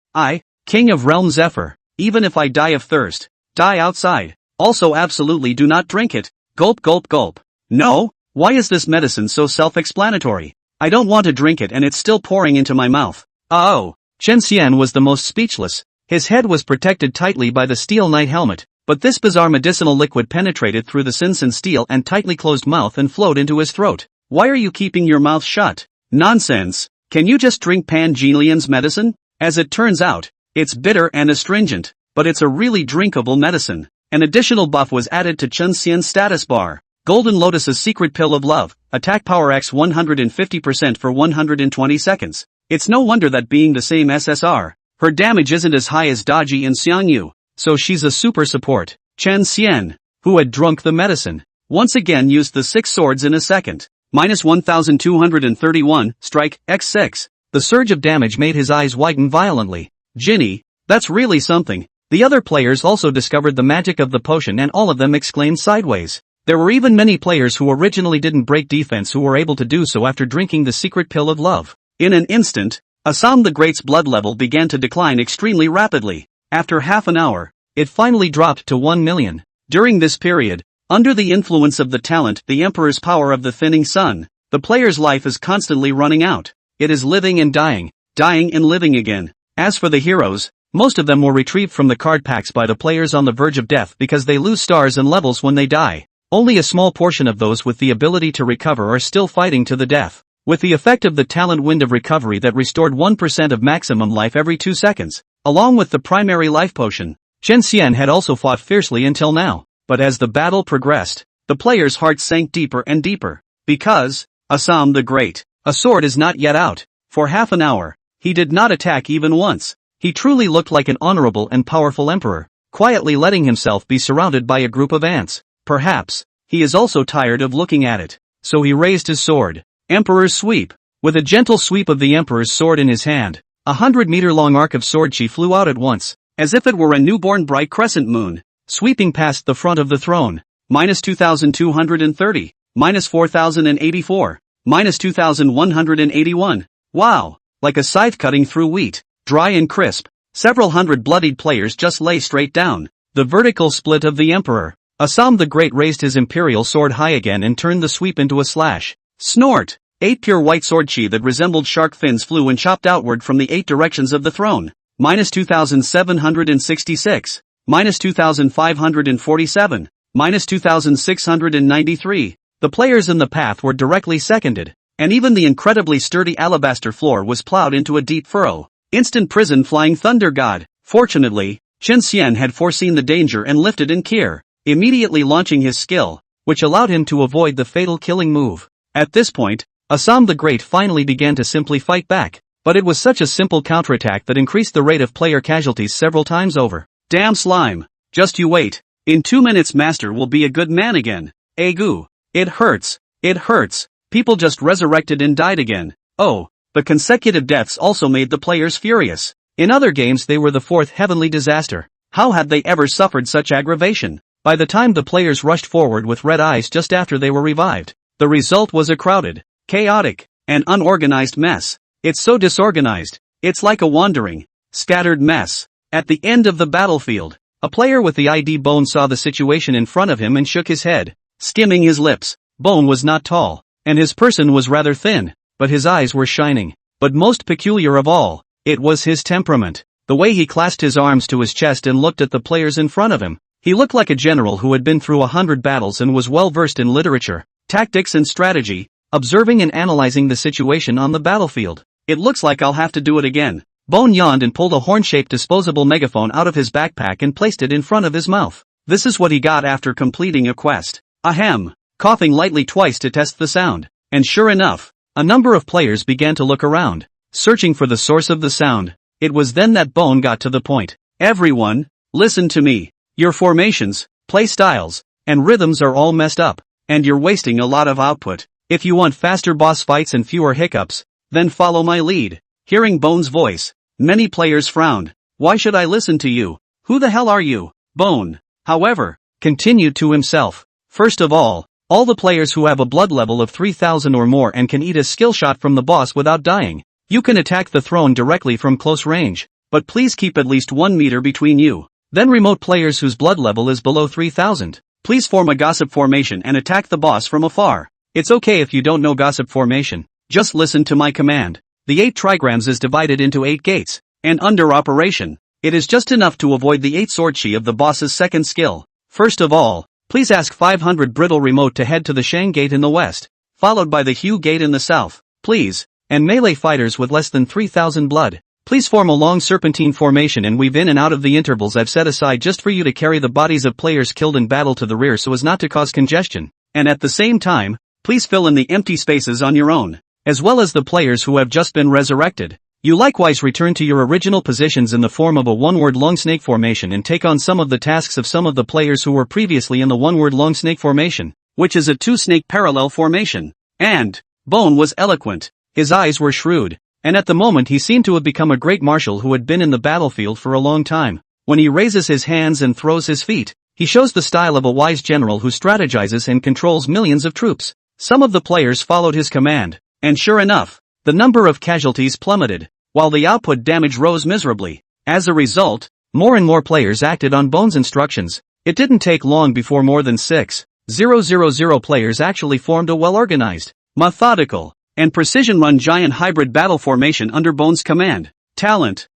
King of Realm Zephyr, even if I die of thirst, die outside. Also absolutely do not drink it. Gulp gulp gulp. No? Why is this medicine so self-explanatory? I don't want to drink it and it's still pouring into my mouth. Oh! Chen Xian was the most speechless. His head was protected tightly by the steel knight helmet, but this bizarre medicinal liquid penetrated through the Sinsen steel and tightly closed mouth and flowed into his throat. Why are you keeping your mouth shut? Nonsense! Can you just drink Pan Jinlian's medicine? As it turns out, it's bitter and astringent, but it's a really drinkable medicine. An additional buff was added to Chen Xian's status bar. Golden Lotus's secret pill of love, attack power x 150% for 120 seconds. It's no wonder that being the same SSR, her damage isn't as high as Daji and Xiangyu, so she's a super support. Chen Xian, who had drunk the medicine, once again used the 6 swords in a second. Minus 1231, strike, x6. The surge of damage made his eyes whiten violently. Ginny, that's really something. The other players also discovered the magic of the potion and all of them exclaimed sideways. There were even many players who originally didn't break defense who were able to do so after drinking the secret pill of love. In an instant, Assam the Great's blood level began to decline extremely rapidly. After half an hour, it finally dropped to 1 million. During this period, under the influence of the talent, the Emperor's power of the thinning sun, the player's life is constantly running out. It is living and dying, dying and living again. As for the heroes, most of them were retrieved from the card packs by the players on the verge of death because they lose stars and levels when they die. Only a small portion of those with the ability to recover are still fighting to the death. With the effect of the talent wind of recovery that restored 1% of maximum life every 2 seconds, along with the primary life potion, Chen Xian had also fought fiercely until now. But as the battle progressed, the player's heart sank deeper and deeper. Because, Assam the Great, a sword is not yet out. For half an hour, he did not attack even once. He truly looked like an honorable and powerful emperor, quietly letting himself be surrounded by a group of ants. Perhaps, he is also tired of looking at it. So he raised his sword. Emperor's Sweep. With a gentle sweep of the Emperor's sword in his hand, 100-meter-long arc of sword chi flew out at once, as if it were a newborn bright crescent moon, sweeping past the front of the throne. Minus 2,230. Minus 4,084. Minus 2,181. Wow! Like a scythe cutting through wheat, dry and crisp. Several hundred bloodied players just lay straight down. The vertical split of the Emperor. Assam the Great raised his imperial sword high again and turned the sweep into a slash. Snort! 8 pure white sword chi that resembled shark fins flew and chopped outward from the 8 directions of the throne. Minus 2,766. Minus 2,547. Minus 2,693. The players in the path were directly seconded, and even the incredibly sturdy alabaster floor was plowed into a deep furrow. Instant prison flying thunder god. Fortunately, Chen Xian had foreseen the danger and lifted in Kier, immediately launching his skill, which allowed him to avoid the fatal killing move. At this point, Assam the Great finally began to simply fight back, but it was such a simple counterattack that increased the rate of player casualties several times over. Damn slime. Just you wait. In 2 minutes Master will be a good man again. Agu. It hurts. It hurts. People just resurrected and died again. Oh, the consecutive deaths also made the players furious. In other games they were the fourth heavenly disaster. How had they ever suffered such aggravation? By the time the players rushed forward with red eyes just after they were revived, the result was a crowded, chaotic, and unorganized mess. It's so disorganized. It's like a wandering, scattered mess. At the end of the battlefield, a player with the ID Bone saw the situation in front of him and shook his head, skimming his lips. Bone was not tall, and his person was rather thin, but his eyes were shining. But most peculiar of all, it was his temperament. The way he clasped his arms to his chest and looked at the players in front of him. He looked like a general who had been through 100 battles and was well versed in literature, tactics and strategy, observing and analyzing the situation on the battlefield. It looks like I'll have to do it again. Bone yawned and pulled a horn-shaped disposable megaphone out of his backpack and placed it in front of his mouth. This is what he got after completing a quest. Ahem, coughing lightly twice to test the sound. And sure enough, a number of players began to look around, searching for the source of the sound. It was then that Bone got to the point. Everyone, listen to me. Your formations, play styles, and rhythms are all messed up, and you're wasting a lot of output. If you want faster boss fights and fewer hiccups, then follow my lead. Hearing Bone's voice, many players frowned. Why should I listen to you? Who the hell are you? Bone, however, continued to himself. First of all the players who have a blood level of 3000 or more and can eat a skill shot from the boss without dying. You can attack the throne directly from close range, but please keep at least 1 meter between you. Then remote players whose blood level is below 3000. Please form a gossip formation and attack the boss from afar. It's okay if you don't know gossip formation. Just listen to my command. The 8 trigrams is divided into 8 gates, and under operation, it is just enough to avoid the 8 sword chi of the boss's second skill. First of all, please ask 500 brittle remote to head to the Shang gate in the west, followed by the Hue gate in the south, please, and melee fighters with less than 3000 blood. Please form a long serpentine formation and weave in and out of the intervals I've set aside just for you to carry the bodies of players killed in battle to the rear so as not to cause congestion, and at the same time, please fill in the empty spaces on your own, as well as the players who have just been resurrected. You likewise return to your original positions in the form of a one-word long snake formation and take on some of the tasks of some of the players who were previously in the one-word long snake formation, which is a 2-snake parallel formation. And Bone was eloquent, his eyes were shrewd, and at the moment he seemed to have become a great marshal who had been in the battlefield for a long time. When he raises his hands and throws his feet, he shows the style of a wise general who strategizes and controls millions of troops. Some of the players followed his command, and sure enough, the number of casualties plummeted, while the output damage rose miserably. As a result, more and more players acted on Bone's instructions. It didn't take long before more than 6,000 players actually formed a well-organized, methodical, and precision-run giant hybrid battle formation under Bone's command. Talent.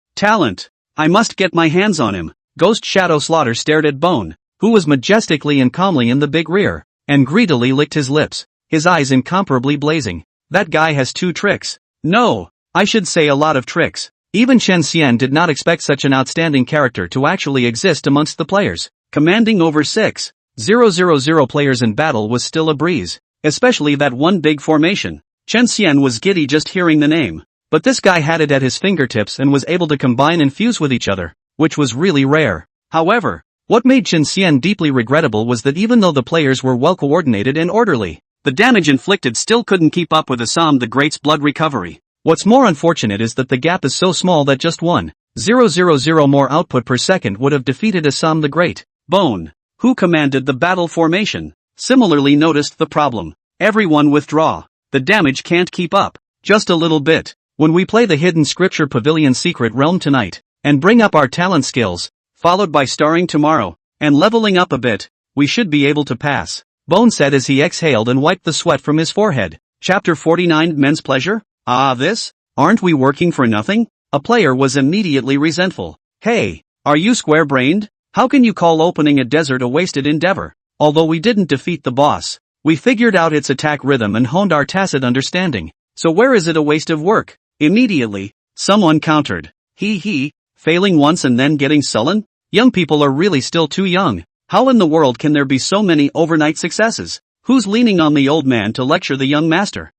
I must get my hands on him. Ghost Shadow Slaughter stared at Bone, who was majestically and calmly in the big rear, and greedily licked his lips, his eyes incomparably blazing. That guy has 2 tricks. No, I should say a lot of tricks. Even Chen Xian did not expect such an outstanding character to actually exist amongst the players. Commanding over 6,000 players in battle was still a breeze, especially that one big formation. Chen Xian was giddy just hearing the name, but this guy had it at his fingertips and was able to combine and fuse with each other, which was really rare. However, what made Chen Xian deeply regrettable was that even though the players were well coordinated and orderly, the damage inflicted still couldn't keep up with Assam the Great's blood recovery. What's more unfortunate is that the gap is so small that just 1,000 more output per second would have defeated Assam the Great. Bone, who commanded the battle formation, similarly noticed the problem. Everyone withdraw. The damage can't keep up. Just a little bit. When we play the Hidden Scripture Pavilion Secret Realm tonight, and bring up our talent skills, followed by starring tomorrow, and leveling up a bit, we should be able to pass. Bone said as he exhaled and wiped the sweat from his forehead. Chapter 49 Men's Pleasure? This? Aren't we working for nothing? A player was immediately resentful. Hey, are you square-brained? How can you call opening a desert a wasted endeavor? Although we didn't defeat the boss, we figured out its attack rhythm and honed our tacit understanding. So where is it a waste of work? Immediately, someone countered. Failing once and then getting sullen? Young people are really still too young. How in the world can there be so many overnight successes? Who's leaning on the old man to lecture the young master?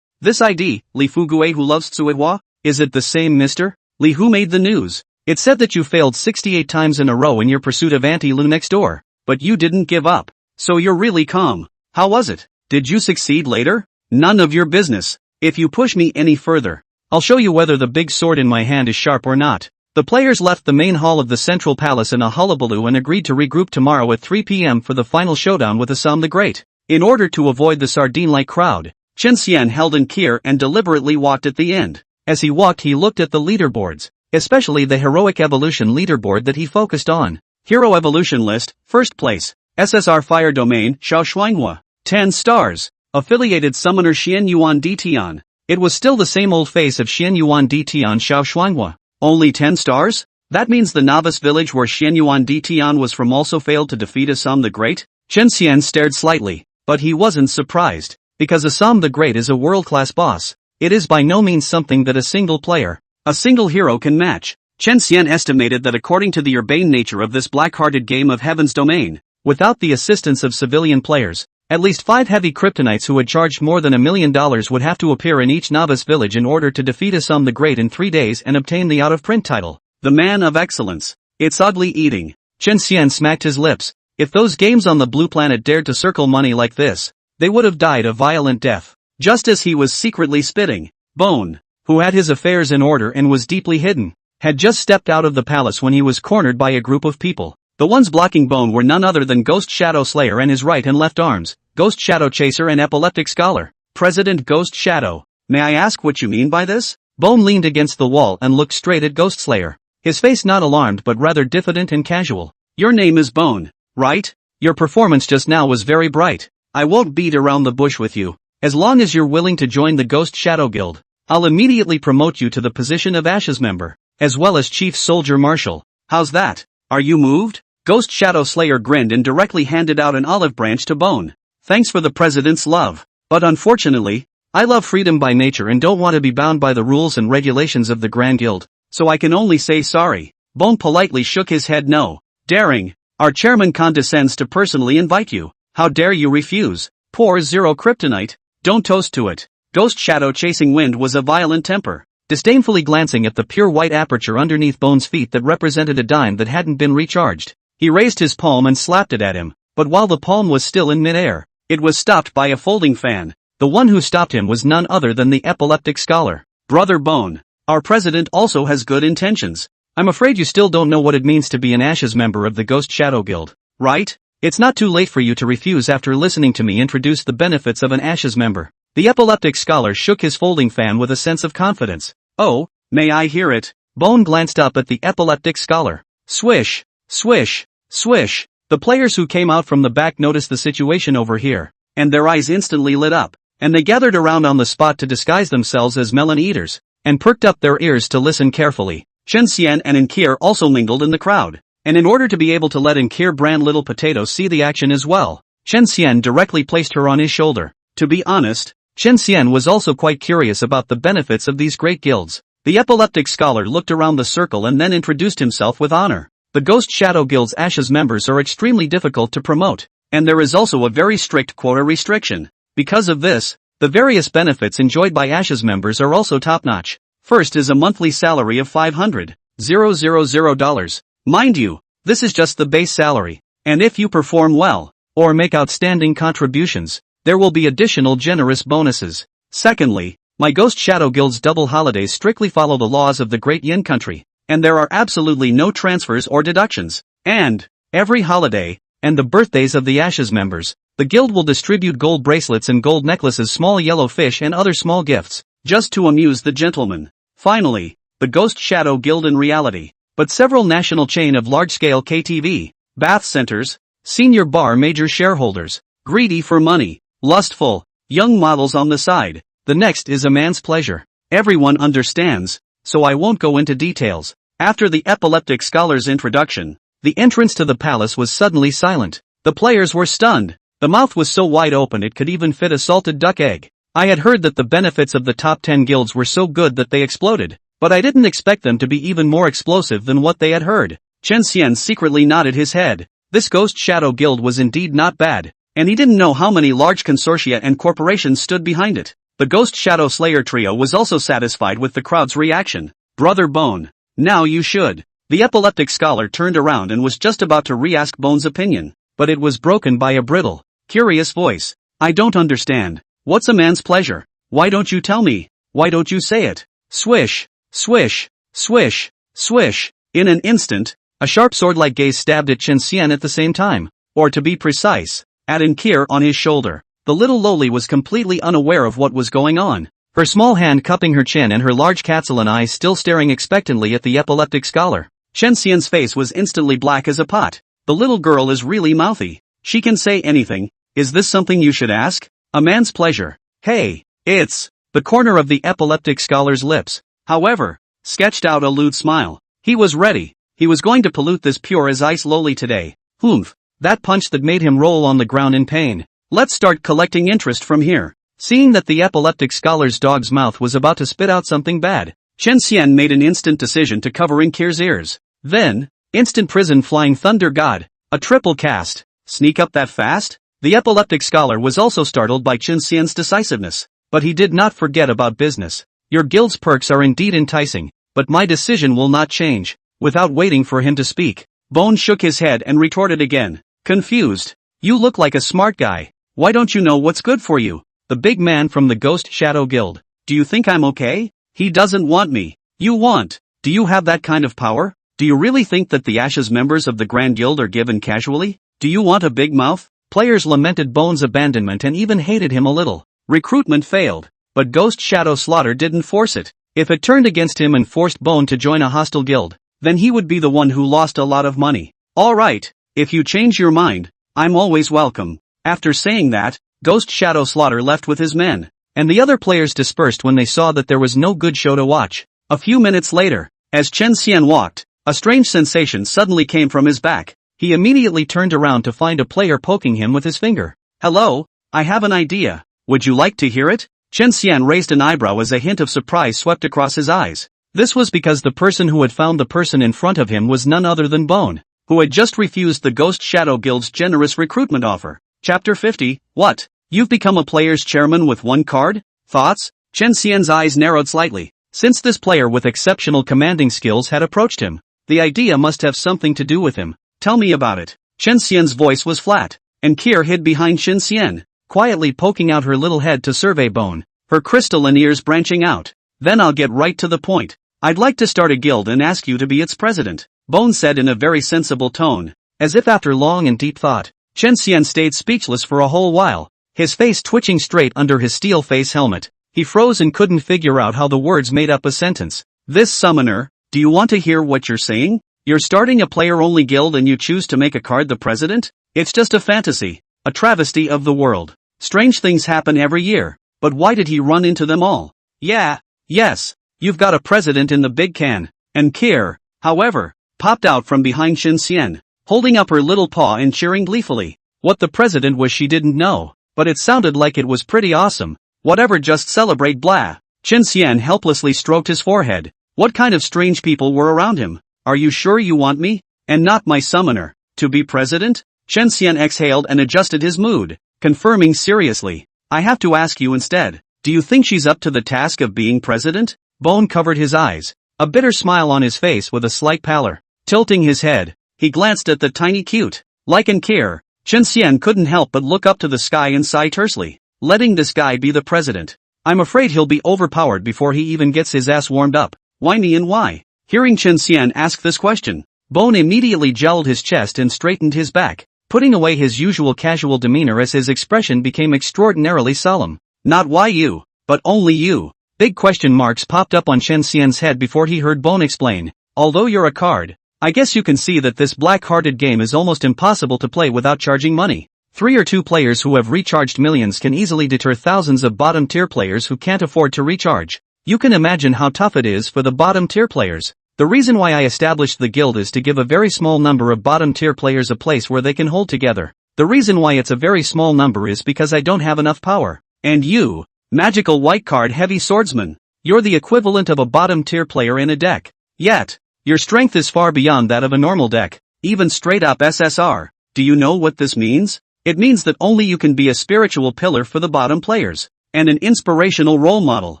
This ID, Li Fugue who loves Tsuehua? Is it the same Mr. Li who made the news? It said that you failed 68 times in a row in your pursuit of Auntie Lu next door. But you didn't give up. So you're really calm. How was it? Did you succeed later? None of your business. If you push me any further, I'll show you whether the big sword in my hand is sharp or not. The players left the main hall of the central palace in a hullabaloo and agreed to regroup tomorrow at 3 p.m. for the final showdown with Assam the Great. In order to avoid the sardine-like crowd, Chen Xian held in Kier and deliberately walked at the end. As he walked he looked at the leaderboards, especially the Heroic Evolution leaderboard that he focused on. Hero Evolution List, first place, SSR Fire Domain, Xiao Shuanghua, 10 stars, affiliated summoner Xian Yuan Ditian. It was still the same old face of Xian Yuan Ditian Xiao Shuanghua. Only 10 stars? That means the novice village where Xian Yuan Ditian was from also failed to defeat Assam the Great? Chen Xian stared slightly, but he wasn't surprised, because Assam the Great is a world-class boss. It is by no means something that a single player, a single hero can match. Chen Xian estimated that according to the urbane nature of this black-hearted game of Heaven's Domain, without the assistance of civilian players, at least 5 heavy kryptonites who had charged more than $1 million would have to appear in each novice village in order to defeat Assam the Great in 3 days and obtain the out-of-print title, the Man of Excellence. It's ugly eating. Chen Xian smacked his lips. If those games on the blue planet dared to circle money like this, they would have died a violent death. Just as he was secretly spitting, Bone, who had his affairs in order and was deeply hidden, had just stepped out of the palace when he was cornered by a group of people. The ones blocking Bone were none other than Ghost Shadow Slayer and his right and left arms, Ghost Shadow Chaser and Epileptic Scholar. President Ghost Shadow, may I ask what you mean by this? Bone leaned against the wall and looked straight at Ghost Slayer, his face not alarmed but rather diffident and casual. Your name is Bone, right? Your performance just now was very bright. I won't beat around the bush with you. As long as you're willing to join the Ghost Shadow Guild, I'll immediately promote you to the position of Ashes member, as well as Chief Soldier Marshal. How's that? Are you moved? Ghost Shadow Slayer grinned and directly handed out an olive branch to Bone. Thanks for the president's love. But unfortunately, I love freedom by nature and don't want to be bound by the rules and regulations of the Grand Guild, so I can only say sorry. Bone politely shook his head no. Daring. Our chairman condescends to personally invite you. How dare you refuse? Poor Zero Kryptonite. Don't toast to it. Ghost Shadow Chasing Wind was a violent temper, disdainfully glancing at the pure white aperture underneath Bone's feet that represented a dime that hadn't been recharged. He raised his palm and slapped it at him, but while the palm was still in midair, it was stopped by a folding fan. The one who stopped him was none other than the Epileptic Scholar. Brother Bone, our president also has good intentions. I'm afraid you still don't know what it means to be an Ashes member of the Ghost Shadow Guild, right? It's not too late for you to refuse after listening to me introduce the benefits of an Ashes member. The Epileptic Scholar shook his folding fan with a sense of confidence. Oh, may I hear it? Bone glanced up at the Epileptic Scholar. Swish, swish, swish. The players who came out from the back noticed the situation over here, and their eyes instantly lit up, and they gathered around on the spot to disguise themselves as melon eaters, and perked up their ears to listen carefully. Chen Xian and Inkir also mingled in the crowd, and in order to be able to let Inkir brand Little Potato see the action as well, Chen Xian directly placed her on his shoulder. To be honest, Chen Xian was also quite curious about the benefits of these great guilds. The Epileptic Scholar looked around the circle and then introduced himself with honor. The Ghost Shadow Guild's Ashes members are extremely difficult to promote, and there is also a very strict quota restriction. Because of this, the various benefits enjoyed by Ashes members are also top-notch. First is a monthly salary of $500,000. Mind you, this is just the base salary, and if you perform well, or make outstanding contributions, there will be additional generous bonuses. Secondly, my Ghost Shadow Guild's double holidays strictly follow the laws of the Great Yin country, and there are absolutely no transfers or deductions. And, every holiday, and the birthdays of the Ashes members, the guild will distribute gold bracelets and gold necklaces, small yellow fish and other small gifts, just to amuse the gentlemen. Finally, the Ghost Shadow Guild in reality, but several national chain of large-scale KTV, bath centers, senior bar major shareholders, greedy for money, lustful, young models on the side. The next is a man's pleasure. Everyone understands, so I won't go into details. After the Epileptic Scholar's introduction, the entrance to the palace was suddenly silent. The players were stunned. The mouth was so wide open it could even fit a salted duck egg. I had heard that the benefits of the top 10 guilds were so good that they exploded, but I didn't expect them to be even more explosive than what they had heard. Chen Xian secretly nodded his head. This Ghost Shadow Guild was indeed not bad, and he didn't know how many large consortia and corporations stood behind it. The Ghost Shadow Slayer trio was also satisfied with the crowd's reaction. Brother Bone. Now you should. The epileptic scholar turned around and was just about to re-ask Bone's opinion, but it was broken by a brittle, curious voice. I don't understand. What's a man's pleasure? Why don't you tell me? Why don't you say it? Swish, swish, swish, swish. In an instant, a sharp sword-like gaze stabbed at Chen Xian at the same time, or to be precise, at Kier on his shoulder. The little loli was completely unaware of what was going on, her small hand cupping her chin and her large Katsulan eyes still staring expectantly at the epileptic scholar. Chen Xian's face was instantly black as a pot. The little girl is really mouthy. She can say anything. Is this something you should ask? A man's pleasure. Hey, it's... The corner of the epileptic scholar's lips, however, sketched out a lewd smile. He was ready. He was going to pollute this pure as ice loli today. Oomph. That punch that made him roll on the ground in pain. Let's start collecting interest from here. Seeing that the epileptic scholar's dog's mouth was about to spit out something bad, Chen Xian made an instant decision to cover Kier's ears. Then, instant prison flying thunder god, a triple cast. Sneak up that fast? The epileptic scholar was also startled by Chen Xian's decisiveness. But he did not forget about business. Your guild's perks are indeed enticing, but my decision will not change. Without waiting for him to speak, Bone shook his head and retorted again, confused. You look like a smart guy. Why don't you know what's good for you? The big man from the Ghost Shadow Guild. Do you think I'm okay? He doesn't want me. You want. Do you have that kind of power? Do you really think that the Ashes members of the Grand Guild are given casually? Do you want a big mouth? Players lamented Bone's abandonment and even hated him a little. Recruitment failed, but Ghost Shadow Slaughter didn't force it. If it turned against him and forced Bone to join a hostile guild, then he would be the one who lost a lot of money. Alright, if you change your mind, I'm always welcome. After saying that, Ghost Shadow Slaughter left with his men, and the other players dispersed when they saw that there was no good show to watch. A few minutes later, as Chen Xian walked, a strange sensation suddenly came from his back. He immediately turned around to find a player poking him with his finger. Hello, I have an idea. Would you like to hear it? Chen Xian raised an eyebrow as a hint of surprise swept across his eyes. This was because the person who had found the person in front of him was none other than Bone, who had just refused the Ghost Shadow Guild's generous recruitment offer. Chapter 50, What? You've become a player's chairman with one card? Thoughts? Chen Xian's eyes narrowed slightly. Since this player with exceptional commanding skills had approached him, the idea must have something to do with him. Tell me about it. Chen Xian's voice was flat, and Kier hid behind Chen Xian, quietly poking out her little head to survey Bone, her crystalline ears branching out. Then I'll get right to the point. I'd like to start a guild and ask you to be its president, Bone said in a very sensible tone. As if after long and deep thought, Chen Xian stayed speechless for a whole while, his face twitching straight under his steel face helmet. He froze and couldn't figure out how the words made up a sentence. This summoner, do you want to hear what you're saying? You're starting a player-only guild and you choose to make a card the president? It's just a fantasy, a travesty of the world. Strange things happen every year, but why did he run into them all? Yes, you've got a president in the big can. And Kier, however, popped out from behind Chen Xian, holding up her little paw and cheering gleefully. What the president was she didn't know, but it sounded like it was pretty awesome. Whatever, just celebrate blah. Chen Xian helplessly stroked his forehead. What kind of strange people were around him? Are you sure you want me, and not my summoner, to be president? Chen Xian exhaled and adjusted his mood, confirming seriously. I have to ask you instead, do you think she's up to the task of being president? Bone covered his eyes, a bitter smile on his face with a slight pallor. Tilting his head, he glanced at the tiny cute, lichen Kier. Chen Xian couldn't help but look up to the sky and sigh tersely. Letting this guy be the president. I'm afraid he'll be overpowered before he even gets his ass warmed up. Why me and why? Hearing Chen Xian ask this question, Bone immediately jowled his chest and straightened his back, putting away his usual casual demeanor as his expression became extraordinarily solemn. Not why you, but only you. Big question marks popped up on Chen Xian's head before he heard Bone explain. Although you're a card, I guess you can see that this black-hearted game is almost impossible to play without charging money. 3 or 2 players who have recharged millions can easily deter thousands of bottom-tier players who can't afford to recharge. You can imagine how tough it is for the bottom-tier players. The reason why I established the guild is to give a very small number of bottom-tier players a place where they can hold together. The reason why it's a very small number is because I don't have enough power. And you, magical white card heavy swordsman, you're the equivalent of a bottom-tier player in a deck. Yet, your strength is far beyond that of a normal deck, even straight-up SSR. Do you know what this means? It means that only you can be a spiritual pillar for the bottom players. and an inspirational role model.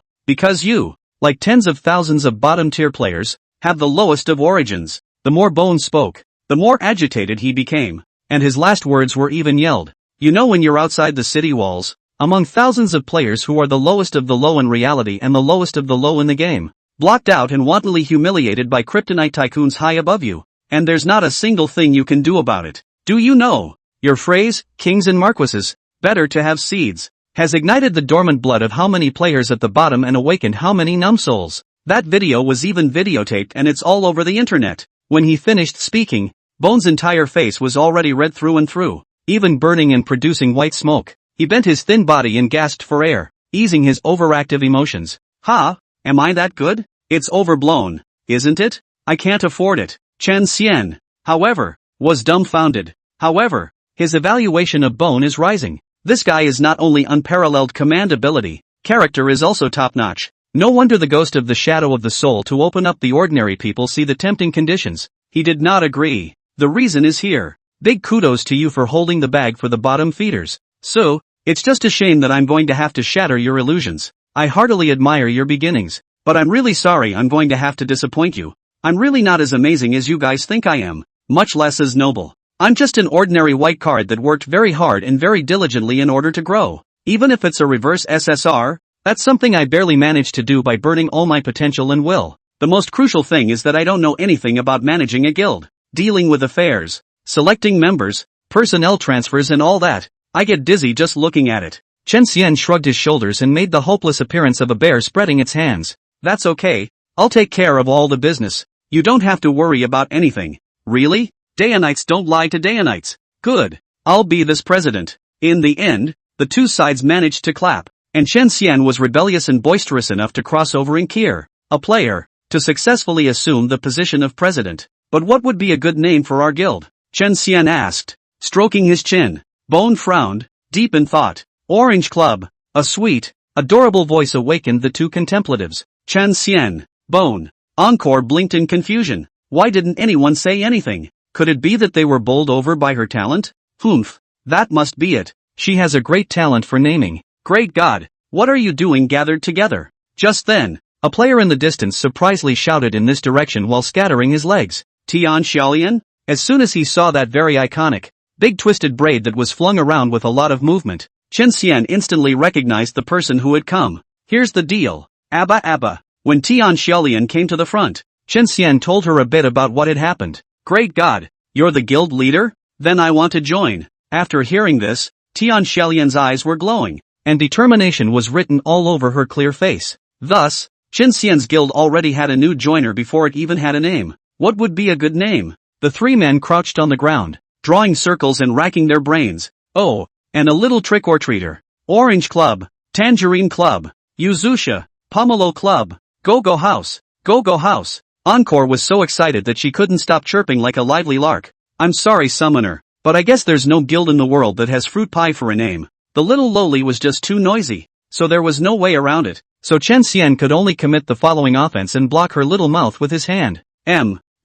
Because you, like tens of thousands of bottom-tier players, have the lowest of origins. The more Bone spoke, the more agitated he became, and his last words were even yelled. You know, when you're outside the city walls, among thousands of players who are the lowest of the low in reality and the lowest of the low in the game, blocked out and wantonly humiliated by kryptonite tycoons high above you, and there's not a single thing you can do about it. Do you know? Your phrase, kings and marquises, better to have seeds, has ignited the dormant blood of how many players at the bottom and awakened how many numb souls. That video was even videotaped and it's all over the internet. When he finished speaking, Bone's entire face was already red through and through, even burning and producing white smoke. He bent his thin body and gasped for air, easing his overactive emotions. Ha, am I that good? It's overblown, isn't it? I can't afford it. Chen Xian, however, was dumbfounded. However, his evaluation of Bone is rising. This guy is not only unparalleled command ability, character is also top-notch. No wonder the ghost of the shadow of the soul to open up the ordinary people see the tempting conditions. He did not agree. The reason is here. Big kudos to you for holding the bag for the bottom feeders. So, it's just a shame that I'm going to have to shatter your illusions. I heartily admire your beginnings, but I'm really sorry I'm going to have to disappoint you. I'm really not as amazing as you guys think I am, much less as noble. I'm just an ordinary white card that worked very hard and very diligently in order to grow. Even if it's a reverse SSR, that's something I barely managed to do by burning all my potential and will. The most crucial thing is that I don't know anything about managing a guild, dealing with affairs, selecting members, personnel transfers and all that. I get dizzy just looking at it. Chen Xian shrugged his shoulders and made the hopeless appearance of a bear spreading its hands. That's okay, I'll take care of all the business. You don't have to worry about anything. Really? Daonites don't lie to Daonites. Good. I'll be this president. In the end, the two sides managed to clap, and Chen Xian was rebellious and boisterous enough to cross over in Kier, a player, to successfully assume the position of president. But what would be a good name for our guild? Chen Xian asked, stroking his chin. Bone frowned, deep in thought. Orange Club. A sweet, adorable voice awakened the two contemplatives. Chen Xian, Bone. Encore blinked in confusion. Why didn't anyone say anything? Could it be that they were bowled over by her talent? Humph. That must be it. She has a great talent for naming. Great God, what are you doing gathered together? Just then, a player in the distance surprisingly shouted in this direction while scattering his legs. Tian Xiaolian? As soon as he saw that very iconic, big twisted braid that was flung around with a lot of movement, Chen Xian instantly recognized the person who had come. Here's the deal. Abba. When Tian Xiaolian came to the front, Chen Xian told her a bit about what had happened. Great God, you're the guild leader? Then I want to join. After hearing this, Tian Xiaolian's eyes were glowing, and determination was written all over her clear face. Thus, Chen Xian's guild already had a new joiner before it even had a name. What would be a good name? The three men crouched on the ground, drawing circles and racking their brains. Oh, and a little trick-or-treater. Orange Club, Tangerine Club, Yuzusha, Pomelo Club, Go-Go House, Go-Go House. Encore was so excited that she couldn't stop chirping like a lively lark. I'm sorry, Summoner, but I guess there's no guild in the world that has fruit pie for a name. The little loli was just too noisy, so there was no way around it. So Chen Xian could only commit the following offense and block her little mouth with his hand.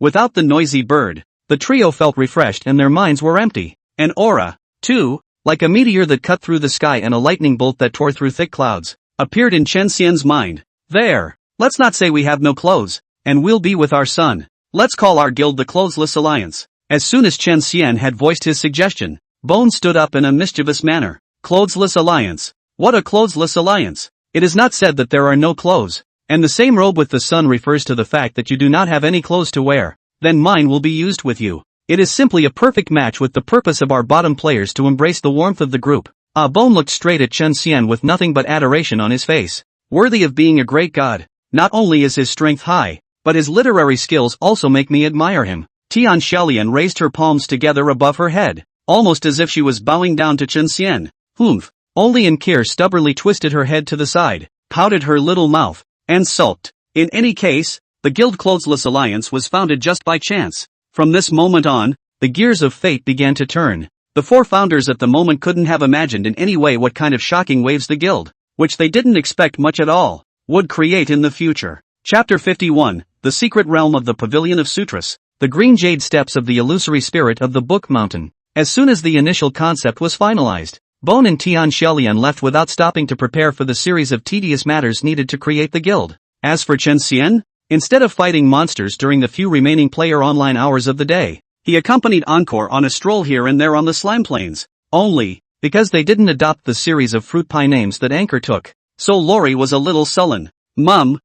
Without the noisy bird, the trio felt refreshed and their minds were empty. An aura, too, like a meteor that cut through the sky and a lightning bolt that tore through thick clouds, appeared in Chen Xian's mind. There, let's not say we have no clothes, and we'll be with our son. Let's call our guild the Clothesless Alliance. As soon as Chen Xian had voiced his suggestion, Bone stood up in a mischievous manner. Clothesless Alliance. What a clothesless alliance? It is not said that there are no clothes, and the same robe with the sun refers to the fact that you do not have any clothes to wear. Then mine will be used with you. It is simply a perfect match with the purpose of our bottom players to embrace the warmth of the group. Bone looked straight at Chen Xian with nothing but adoration on his face. Worthy of being a great god. Not only is his strength high, but his literary skills also make me admire him. Tian Xiaolian raised her palms together above her head, almost as if she was bowing down to Chen Xian. Humph. Only Kier stubbornly twisted her head to the side, pouted her little mouth, and sulked. In any case, the Guild Clothesless Alliance was founded just by chance. From this moment on, the gears of fate began to turn. The four founders at the moment couldn't have imagined in any way what kind of shocking waves the guild, which they didn't expect much at all, would create in the future. Chapter 51, The Secret Realm of the Pavilion of Sutras, the green jade steps of the illusory spirit of the Book Mountain. As soon as the initial concept was finalized, Bone and Tian Xiaolian left without stopping to prepare for the series of tedious matters needed to create the guild. As for Chen Xian, instead of fighting monsters during the few remaining player online hours of the day, he accompanied Encore on a stroll here and there on the slime plains. Only, because they didn't adopt the series of fruit pie names that Anchor took, so Lori was a little sullen. Mum.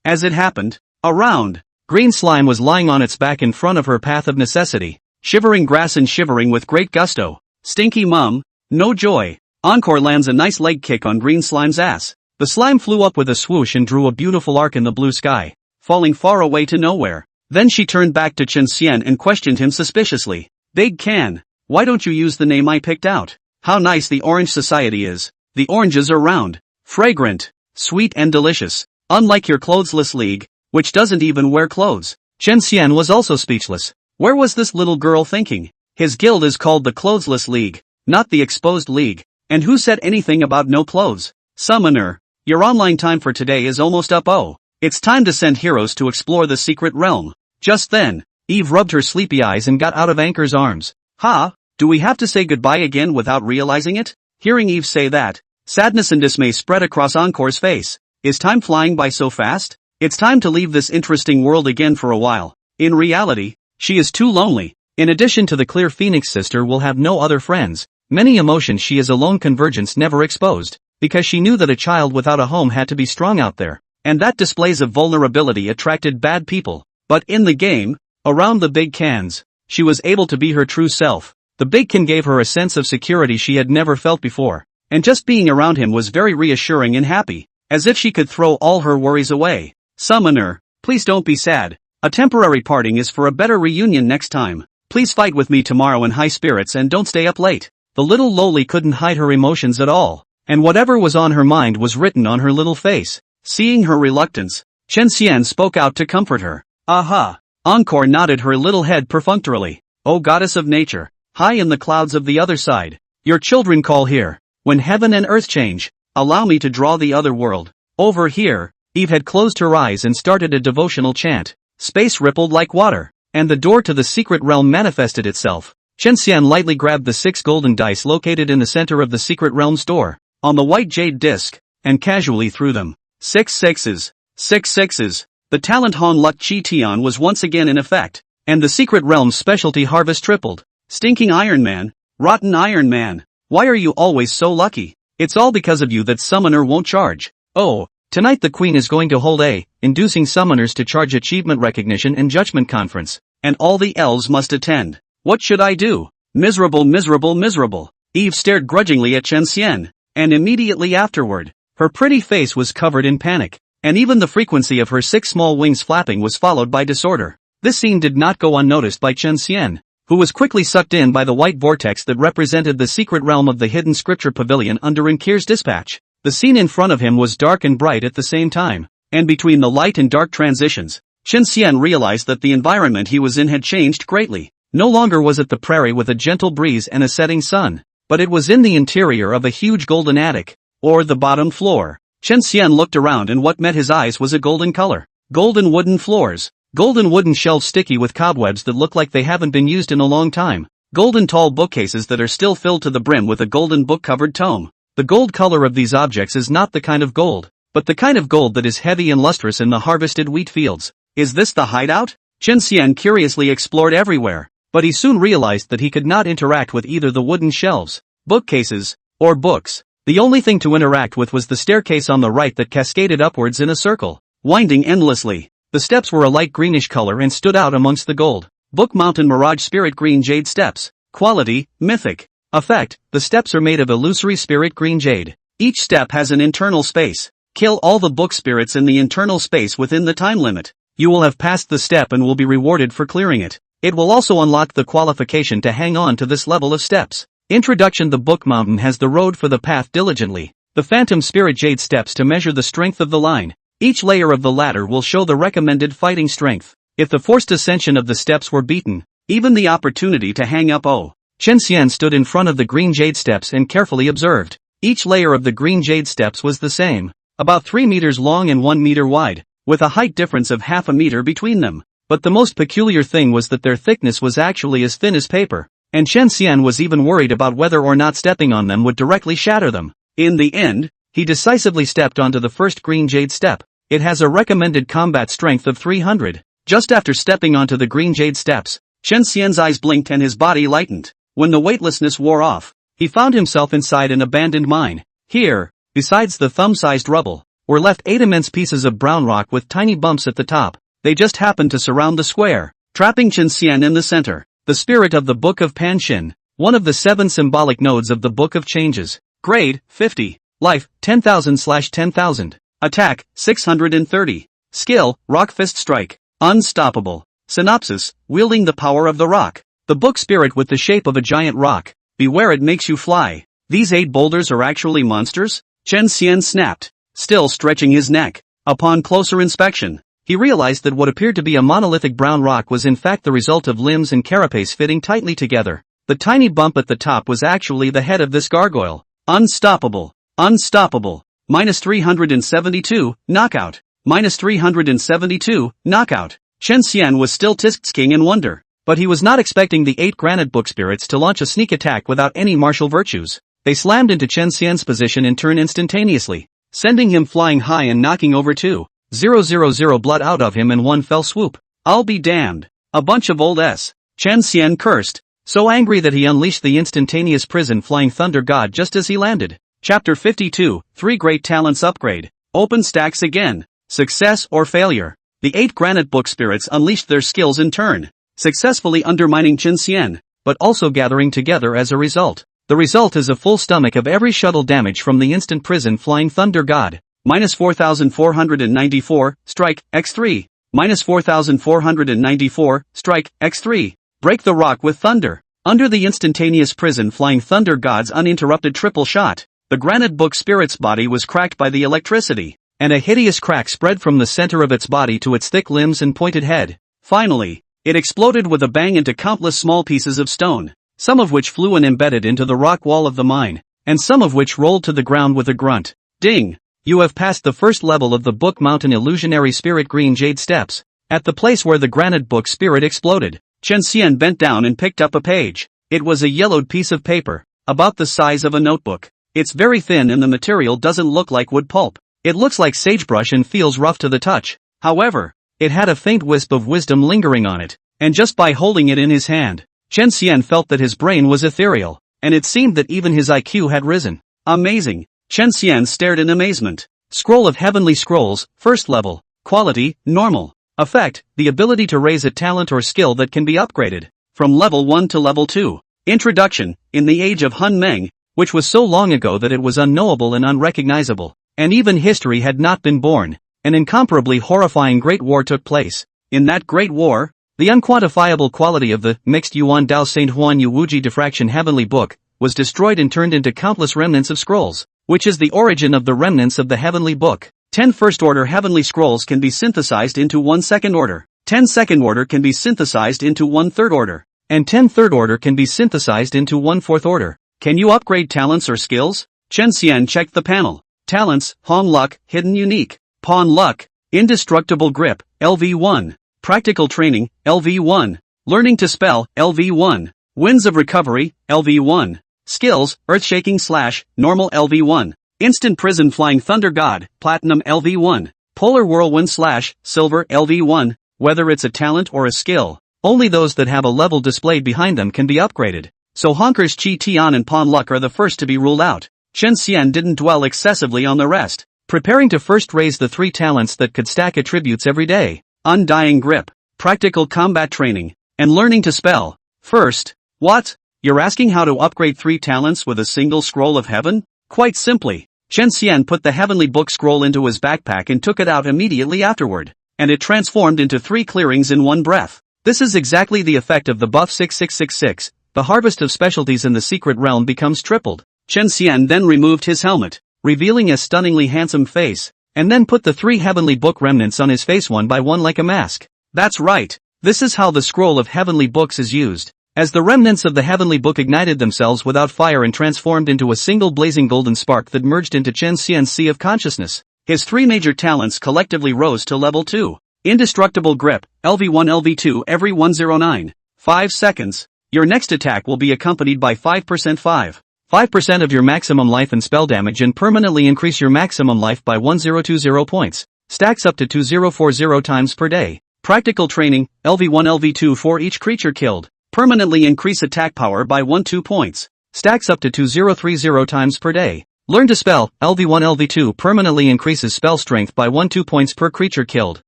As it happened, a round, green slime was lying on its back in front of her path of necessity, shivering grass and shivering with great gusto. Stinky mum, no joy. Encore lands a nice leg kick on green slime's ass. The slime flew up with a swoosh and drew a beautiful arc in the blue sky, falling far away to nowhere. Then she turned back to Chen Xian and questioned him suspiciously. Big Can, why don't you use the name I picked out? How nice the Orange Society is. The oranges are round, fragrant, sweet and delicious, unlike your clothesless league, which doesn't even wear clothes. Chen Xian was also speechless. Where was this little girl thinking? His guild is called the Clothesless League, not the Exposed League. And who said anything about no clothes? Summoner, your online time for today is almost up. Oh, it's time to send heroes to explore the secret realm. Just then, Eve rubbed her sleepy eyes and got out of Anchor's arms. Ha, do we have to say goodbye again without realizing it? Hearing Eve say that, sadness and dismay spread across Encore's face. Is time flying by so fast? It's time to leave this interesting world again for a while. In reality, she is too lonely. In addition to the clear Phoenix sister will have no other friends. Many emotions she is alone convergence never exposed, because she knew that a child without a home had to be strong out there, and that displays of vulnerability attracted bad people. But in the game, around the big cans, she was able to be her true self. The big can gave her a sense of security she had never felt before, and just being around him was very reassuring and happy, as if she could throw all her worries away. Summoner, please don't be sad. A temporary parting is for a better reunion next time. Please fight with me tomorrow in high spirits and don't stay up late. The little loli couldn't hide her emotions at all, and whatever was on her mind was written on her little face. Seeing her reluctance, Chen Xian spoke out to comfort her. Aha! Encore nodded her little head perfunctorily. O goddess of nature, high in the clouds of the other side, your children call here. When heaven and earth change, allow me to draw the other world. Over here, Eve had closed her eyes and started a devotional chant. Space rippled like water, and the door to the secret realm manifested itself. Chen Xian lightly grabbed the 6 golden dice located in the center of the secret realm's door, on the white jade disc, and casually threw them. 6 sixes. 6 sixes. The talent Han Luck Chi Tian was once again in effect, and the secret realm's specialty harvest tripled. Stinking Iron Man, rotten Iron Man, why are you always so lucky? It's all because of you that Summoner won't charge. Oh, tonight the Queen is going to hold a inducing summoners to charge achievement recognition and judgment conference, and all the elves must attend. What should I do? Miserable. Eve stared grudgingly at Chen Xian, and immediately afterward, her pretty face was covered in panic. And even the frequency of her 6 small wings flapping was followed by disorder. This scene did not go unnoticed by Chen Xian, who was quickly sucked in by the white vortex that represented the secret realm of the hidden scripture pavilion under Inkir's dispatch. The scene in front of him was dark and bright at the same time, and between the light and dark transitions, Chen Xian realized that the environment he was in had changed greatly. No longer was it the prairie with a gentle breeze and a setting sun, but it was in the interior of a huge golden attic, or the bottom floor. Chen Xian looked around and what met his eyes was a golden color. Golden wooden floors. Golden wooden shelves sticky with cobwebs that look like they haven't been used in a long time. Golden tall bookcases that are still filled to the brim with a golden book-covered tome. The gold color of these objects is not the kind of gold, but the kind of gold that is heavy and lustrous in the harvested wheat fields. Is this the hideout? Chen Xian curiously explored everywhere, but he soon realized that he could not interact with either the wooden shelves, bookcases, or books. The only thing to interact with was the staircase on the right that cascaded upwards in a circle, winding endlessly. The steps were a light greenish color and stood out amongst the gold. Book Mountain Mirage Spirit Green Jade Steps. Quality, Mythic. Effect, the steps are made of illusory spirit green jade. Each step has an internal space. Kill all the book spirits in the internal space within the time limit. You will have passed the step and will be rewarded for clearing it. It will also unlock the qualification to hang on to this level of steps. Introduction. The Book Mountain has the road for the path diligently. The Phantom Spirit Jade steps to measure the strength of the line. Each layer of the ladder will show the recommended fighting strength. If the forced ascension of the steps were beaten, even the opportunity to hang up. Oh. Chen Xian stood in front of the green jade steps and carefully observed. Each layer of the green jade steps was the same, about 3 meters long and 1 meter wide, with a height difference of half a meter between them. But the most peculiar thing was that their thickness was actually as thin as paper. and Chen Xian was even worried about whether or not stepping on them would directly shatter them. In the end, he decisively stepped onto the first green jade step. It has a recommended combat strength of 300. Just after stepping onto the green jade steps, Chen Xian's eyes blinked and his body lightened. When the weightlessness wore off, he found himself inside an abandoned mine. Here, besides the thumb-sized rubble, were left 8 immense pieces of brown rock with tiny bumps at the top. They just happened to surround the square, trapping Chen Xian in the center. The spirit of the Book of Panxin, one of the 7 symbolic nodes of the Book of Changes. Grade, 50. Life, 10,000/10,000. Attack, 630. Skill, Rock Fist Strike. Unstoppable. Synopsis, wielding the power of the rock. The book spirit with the shape of a giant rock. Beware, it makes you fly. These 8 boulders are actually monsters? Chen Xian snapped, still stretching his neck. Upon closer inspection, he realized that what appeared to be a monolithic brown rock was in fact the result of limbs and carapace fitting tightly together. The tiny bump at the top was actually the head of this gargoyle. Unstoppable. Unstoppable. -372, knockout. -372, knockout. Chen Xian was still tisking in wonder, but he was not expecting the 8 granite book spirits to launch a sneak attack without any martial virtues. They slammed into Chen Xian's position in turn instantaneously, sending him flying high and knocking over 2,000 blood out of him in one fell swoop. I'll be damned. A bunch of old s. Chen Xian cursed, so angry that he unleashed the instantaneous prison flying thunder god just as he landed. Chapter 52, 3 Great Talents Upgrade. Open stacks again. Success or failure. The 8 granite book spirits unleashed their skills in turn, successfully undermining Chen Xian, but also gathering together as a result. The result is a full stomach of every shuttle damage from the instant prison flying thunder god. -4,494, strike, x3. -4,494, strike, x3. Break the rock with thunder. Under the instantaneous prison flying thunder god's uninterrupted triple shot, the granite book spirit's body was cracked by the electricity, and a hideous crack spread from the center of its body to its thick limbs and pointed head. Finally, it exploded with a bang into countless small pieces of stone, some of which flew and embedded into the rock wall of the mine, and some of which rolled to the ground with a grunt. Ding! You have passed the first level of the Book Mountain Illusionary Spirit Green Jade Steps. At the place where the granite book spirit exploded, Chen Xian bent down and picked up a page. It was a yellowed piece of paper, about the size of a notebook. It's very thin and the material doesn't look like wood pulp. It looks like sagebrush and feels rough to the touch. However, it had a faint wisp of wisdom lingering on it, and just by holding it in his hand, Chen Xian felt that his brain was ethereal, and it seemed that even his IQ had risen. Amazing! Chen Xian stared in amazement. Scroll of Heavenly Scrolls, first level. Quality, normal. Effect, the ability to raise a talent or skill that can be upgraded from level 1 to level 2. Introduction, in the age of Hun Meng, which was so long ago that it was unknowable and unrecognizable, and even history had not been born, an incomparably horrifying great war took place. In that great war, the unquantifiable quality of the mixed Yuan Dao Saint Huan Yu Wuji Diffraction Heavenly Book was destroyed and turned into countless remnants of scrolls, which is the origin of the remnants of the Heavenly Book. 10 first-order Heavenly Scrolls can be synthesized into 1 second-order, 10 second-order can be synthesized into 1 third-order, and 10 third-order can be synthesized into 1 fourth-order. Can you upgrade talents or skills? Chen Xian checked the panel. Talents, Hong Luck, Hidden Unique. Pawn Luck, Indestructible Grip, LV1. Practical Training, LV1. Learning to Spell, LV1. Winds of Recovery, LV1. Skills, Earthshaking / Normal LV1. Instant Prison Flying Thunder God, Platinum LV1. Polar Whirlwind / Silver LV1. Whether it's a talent or a skill, only those that have a level displayed behind them can be upgraded. So Honker's Chi Tian and Pawn Luck are the first to be ruled out. Chen Xian didn't dwell excessively on the rest, preparing to first raise the 3 talents that could stack attributes every day. Undying Grip, Practical Combat Training, and Learning to Spell. First, what? You're asking how to upgrade 3 talents with a single scroll of heaven? Quite simply. Chen Xian put the Heavenly Book scroll into his backpack and took it out immediately afterward, and it transformed into 3 clearings in one breath. This is exactly the effect of the buff 6666, the harvest of specialties in the secret realm becomes tripled. Chen Xian then removed his helmet, revealing a stunningly handsome face, and then put the 3 Heavenly Book remnants on his face one by one like a mask. That's right, this is how the scroll of Heavenly Books is used. As the remnants of the Heavenly Book ignited themselves without fire and transformed into a single blazing golden spark that merged into Chen Xian's sea of consciousness, his 3 major talents collectively rose to level 2. Indestructible Grip, LV1 LV2 every 109. 5 seconds. Your next attack will be accompanied by 5% of your maximum life and spell damage and permanently increase your maximum life by 1020 points. Stacks up to 2040 times per day. Practical training, LV1 LV2 for each creature killed. Permanently increase attack power by 12 points. Stacks up to 2030 times per day. Learn to spell, LV1 LV2 permanently increases spell strength by 12 points per creature killed.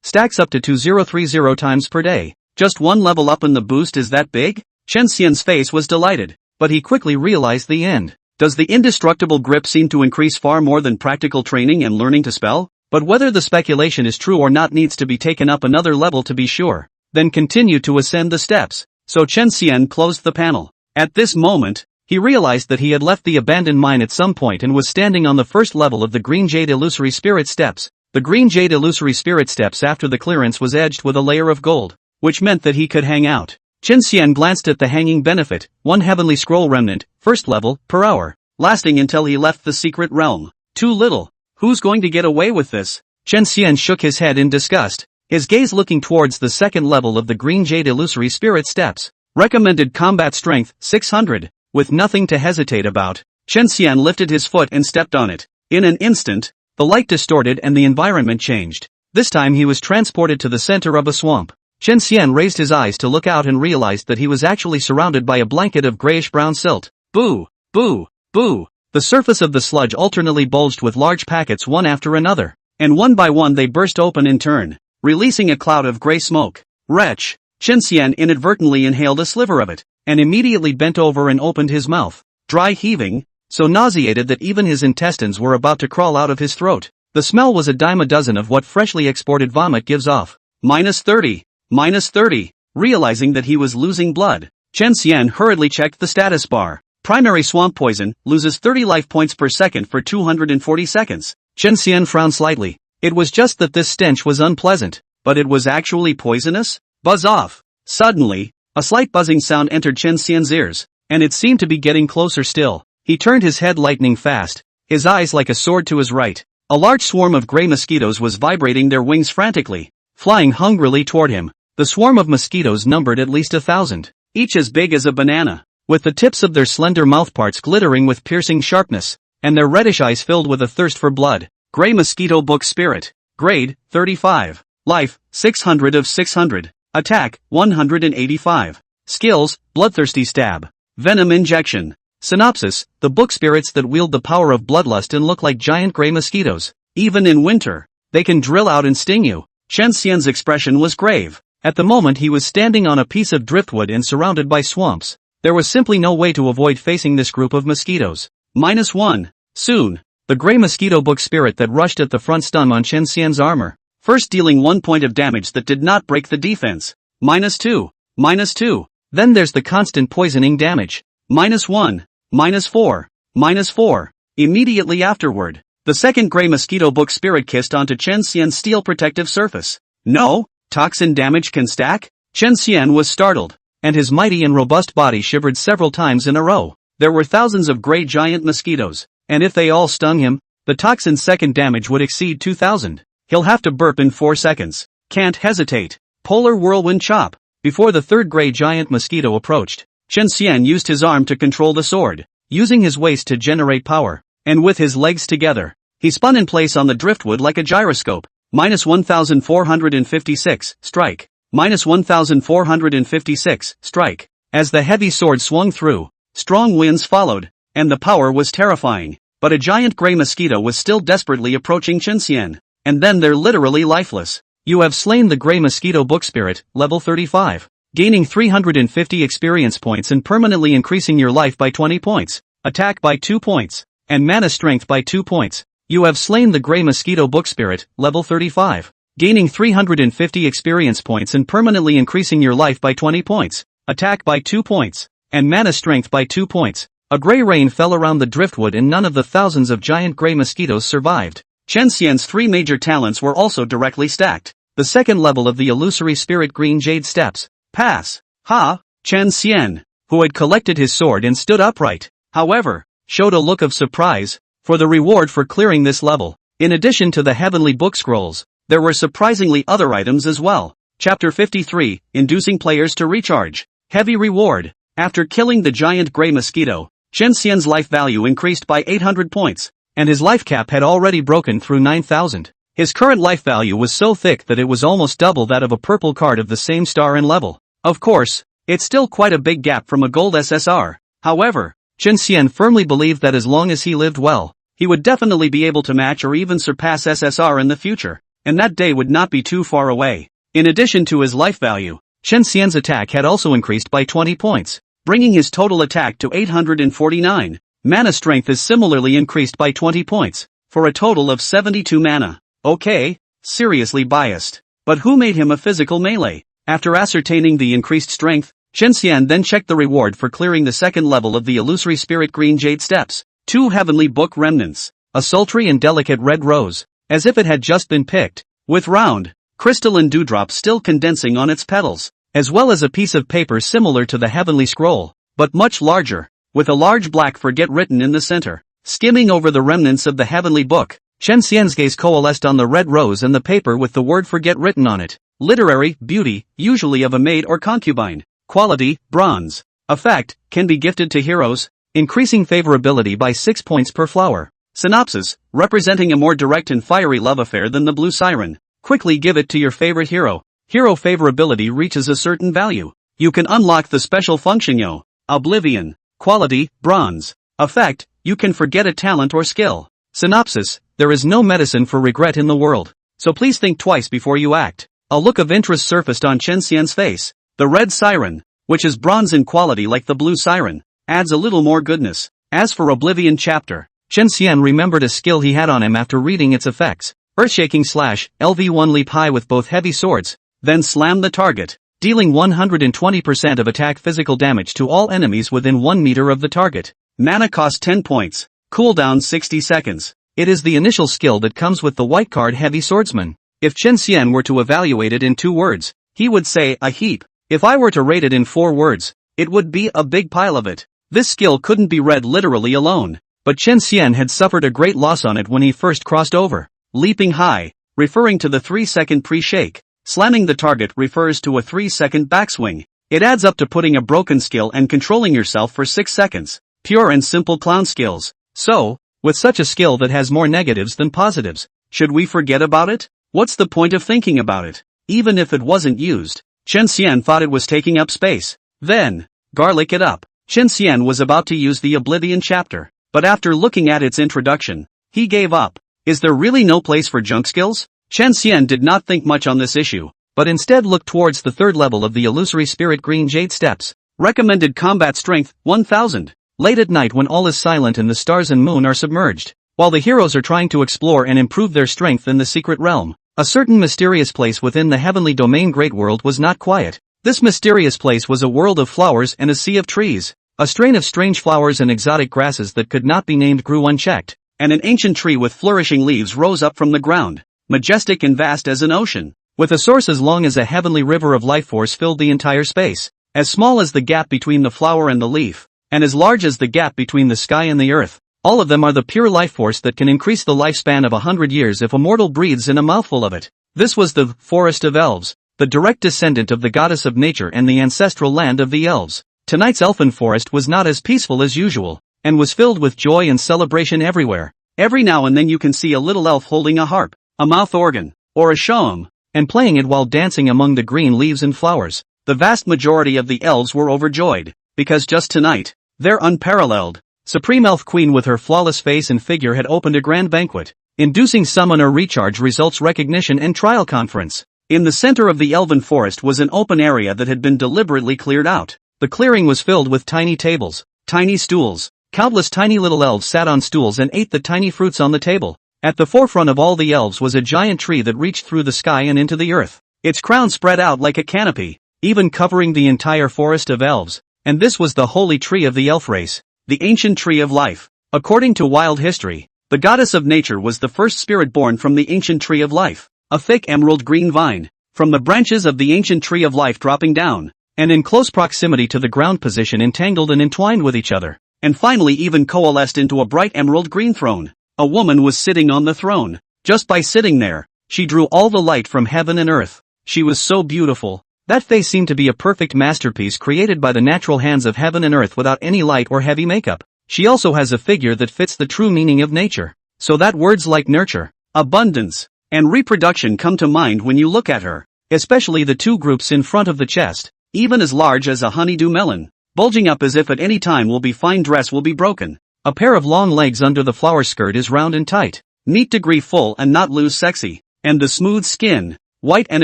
Stacks up to 2030 times per day. Just one level up and the boost is that big? Chen Xian's face was delighted, but he quickly realized the end. Does the indestructible grip seem to increase far more than practical training and learning to spell? But whether the speculation is true or not needs to be taken up another level to be sure. Then continue to ascend the steps. So Chen Xian closed the panel. At this moment, he realized that he had left the abandoned mine at some point and was standing on the first level of the Green Jade Illusory Spirit Steps. The Green Jade Illusory Spirit Steps after the clearance was edged with a layer of gold, which meant that he could hang out. Chen Xian glanced at the hanging benefit, 1 heavenly scroll remnant, first level, per hour, lasting until he left the secret realm. Too little. Who's going to get away with this? Chen Xian shook his head in disgust, his gaze looking towards the second level of the Green Jade Illusory Spirit Steps. Recommended combat strength, 600. With nothing to hesitate about, Chen Xian lifted his foot and stepped on it. In an instant, the light distorted and the environment changed. This time he was transported to the center of a swamp. Chen Xian raised his eyes to look out and realized that he was actually surrounded by a blanket of grayish-brown silt. Boo! Boo! Boo! The surface of the sludge alternately bulged with large packets one after another, and one by one they burst open in turn, releasing a cloud of gray smoke. Wretch! Chen Xian inadvertently inhaled a sliver of it, and immediately bent over and opened his mouth, dry heaving, so nauseated that even his intestines were about to crawl out of his throat. The smell was a dime a dozen of what freshly exported vomit gives off. -30. -30. Realizing that he was losing blood, Chen Xian hurriedly checked the status bar. Primary swamp poison, loses 30 life points per second for 240 seconds. Chen Xian frowned slightly. It was just that this stench was unpleasant, but it was actually poisonous? Buzz off. Suddenly, a slight buzzing sound entered Chen Xian's ears, and it seemed to be getting closer still. He turned his head lightning fast, his eyes like a sword to his right. A large swarm of gray mosquitoes was vibrating their wings frantically, flying hungrily toward him. The swarm of mosquitoes numbered at least 1,000, each as big as a banana, with the tips of their slender mouthparts glittering with piercing sharpness, and their reddish eyes filled with a thirst for blood. Gray Mosquito Book Spirit. Grade, 35. Life, 600 of 600. Attack, 185. Skills, Bloodthirsty Stab. Venom Injection. Synopsis, the book spirits that wield the power of bloodlust and look like giant gray mosquitoes. Even in winter, they can drill out and sting you. Chen Xian's expression was grave. At the moment he was standing on a piece of driftwood and surrounded by swamps. There was simply no way to avoid facing this group of mosquitoes. -1. Soon, the gray mosquito book spirit that rushed at the front stung on Chen Xian's armor, first dealing 1 point of damage that did not break the defense. -2. -2. Then there's the constant poisoning damage. -1. -4. -4. Immediately afterward, the second gray mosquito book spirit kissed onto Chen Xian's steel protective surface. No? Toxin damage can stack? Chen Xian was startled, and his mighty and robust body shivered several times in a row. There were thousands of gray giant mosquitoes, and if they all stung him, the toxin's second damage would exceed 2,000. He'll have to burp in 4 seconds. Can't hesitate. Polar whirlwind chop. Before the third gray giant mosquito approached, Chen Xian used his arm to control the sword, using his waist to generate power, and with his legs together, he spun in place on the driftwood like a gyroscope. -1456, strike. -1456, strike. As the heavy sword swung through, strong winds followed, and the power was terrifying. But a giant gray mosquito was still desperately approaching Chen Xian, and then they're literally lifeless. You have slain the gray mosquito book spirit, level 35. Gaining 350 experience points and permanently increasing your life by 20 points, attack by 2 points, and mana strength by 2 points. You have slain the gray mosquito book spirit, level 35. Gaining 350 experience points and permanently increasing your life by 20 points, attack by 2 points, and mana strength by 2 points. A gray rain fell around the driftwood and none of the thousands of giant gray mosquitoes survived. Chen Xian's 3 major talents were also directly stacked. The second level of the illusory spirit green jade steps. Pass. Ha! Chen Xian, who had collected his sword and stood upright, however, showed a look of surprise. For the reward for clearing this level, in addition to the heavenly book scrolls, there were surprisingly other items as well. Chapter 53, Inducing Players to Recharge. Heavy Reward. After killing the giant gray mosquito, Chen Xian's life value increased by 800 points, and his life cap had already broken through 9,000. His current life value was so thick that it was almost double that of a purple card of the same star and level. Of course, it's still quite a big gap from a gold SSR. However, Chen Xian firmly believed that as long as he lived well, he would definitely be able to match or even surpass SSR in the future, and that day would not be too far away. In addition to his life value, Chen Xian's attack had also increased by 20 points, bringing his total attack to 849. Mana strength is similarly increased by 20 points, for a total of 72 mana. Okay, seriously biased. But who made him a physical melee? After ascertaining the increased strength, Chen Xian then checked the reward for clearing the second level of the illusory spirit green jade steps. 2 heavenly book remnants, a sultry and delicate red rose, as if it had just been picked, with round, crystalline dewdrops still condensing on its petals, as well as a piece of paper similar to the heavenly scroll, but much larger, with a large black forget written in the center. Skimming over the remnants of the heavenly book, Chen Xian's gaze coalesced on the red rose and the paper with the word forget written on it. Literary, beauty, usually of a maid or concubine. Quality, bronze. Effect, can be gifted to heroes, increasing favorability by 6 points per flower. Synopsis, representing a more direct and fiery love affair than the blue siren. Quickly give it to your favorite hero. Hero favorability reaches a certain value. You can unlock the special function Yo. Oblivion. Quality, bronze. Effect, you can forget a talent or skill. Synopsis, there is no medicine for regret in the world, so please think twice before you act. A look of interest surfaced on Chen Xian's face. The red siren, which is bronze in quality like the blue siren, adds a little more goodness. As for Oblivion chapter, Chen Xian remembered a skill he had on him after reading its effects. Earthshaking slash, LV1 leap high with both heavy swords, then slam the target, dealing 120% of attack physical damage to all enemies within 1 meter of the target. Mana cost 10 points, cooldown 60 seconds. It is the initial skill that comes with the white card Heavy Swordsman. If Chen Xian were to evaluate it in 2 words, he would say a heap. If I were to rate it in 4 words, it would be a big pile of it. This skill couldn't be read literally alone, but Chen Xian had suffered a great loss on it when he first crossed over. Leaping high, referring to the 3-second pre-shake. Slamming the target refers to a 3-second backswing. It adds up to putting a broken skill and controlling yourself for 6 seconds. Pure and simple clown skills. So, with such a skill that has more negatives than positives, should we forget about it? What's the point of thinking about it? Even if it wasn't used, Chen Xian thought it was taking up space. Then, garlic it up. Chen Xian was about to use the Oblivion chapter, but after looking at its introduction, he gave up. Is there really no place for junk skills? Chen Xian did not think much on this issue, but instead looked towards the 3rd level of the illusory spirit green jade steps. Recommended combat strength, 1000. Late at night when all is silent and the stars and moon are submerged, while the heroes are trying to explore and improve their strength in the secret realm, a certain mysterious place within the heavenly domain Great World was not quiet. This mysterious place was a world of flowers and a sea of trees. A strain of strange flowers and exotic grasses that could not be named grew unchecked, and an ancient tree with flourishing leaves rose up from the ground, majestic and vast as an ocean, with a source as long as a heavenly river of life force filled the entire space, as small as the gap between the flower and the leaf, and as large as the gap between the sky and the earth. All of them are the pure life force that can increase the lifespan of 100 years if a mortal breathes in a mouthful of it. This was the Forest of Elves, the direct descendant of the goddess of nature and the ancestral land of the elves. Tonight's elfin forest was not as peaceful as usual, and was filled with joy and celebration everywhere. Every now and then you can see a little elf holding a harp, a mouth organ, or a shoem, and playing it while dancing among the green leaves and flowers. The vast majority of the elves were overjoyed, because just tonight, their unparalleled, supreme elf queen with her flawless face and figure had opened a grand banquet, inducing summoner recharge results recognition and trial conference. In the center of the elven forest was an open area that had been deliberately cleared out. The clearing was filled with tiny tables, tiny stools. Countless tiny little elves sat on stools and ate the tiny fruits on the table. At the forefront of all the elves was a giant tree that reached through the sky and into the earth. Its crown spread out like a canopy, even covering the entire forest of elves. And this was the holy tree of the elf race, the ancient tree of life. According to wild history, the goddess of nature was the first spirit born from the ancient tree of life, a thick emerald green vine, from the branches of the ancient tree of life dropping down, and in close proximity to the ground position entangled and entwined with each other, and finally even coalesced into a bright emerald green throne. A woman was sitting on the throne. Just by sitting there, she drew all the light from heaven and earth. She was so beautiful, That face seemed to be a perfect masterpiece created by the natural hands of heaven and earth without any light or heavy makeup. She also has a figure that fits the true meaning of nature. So that words like nurture, abundance, and reproduction come to mind when you look at her. Especially the two groups in front of the chest, even as large as a honeydew melon, bulging up as if at any time fine dress will be broken. A pair of long legs under the flower skirt is round and tight, neat degree full and not loose sexy, and the smooth skin, white and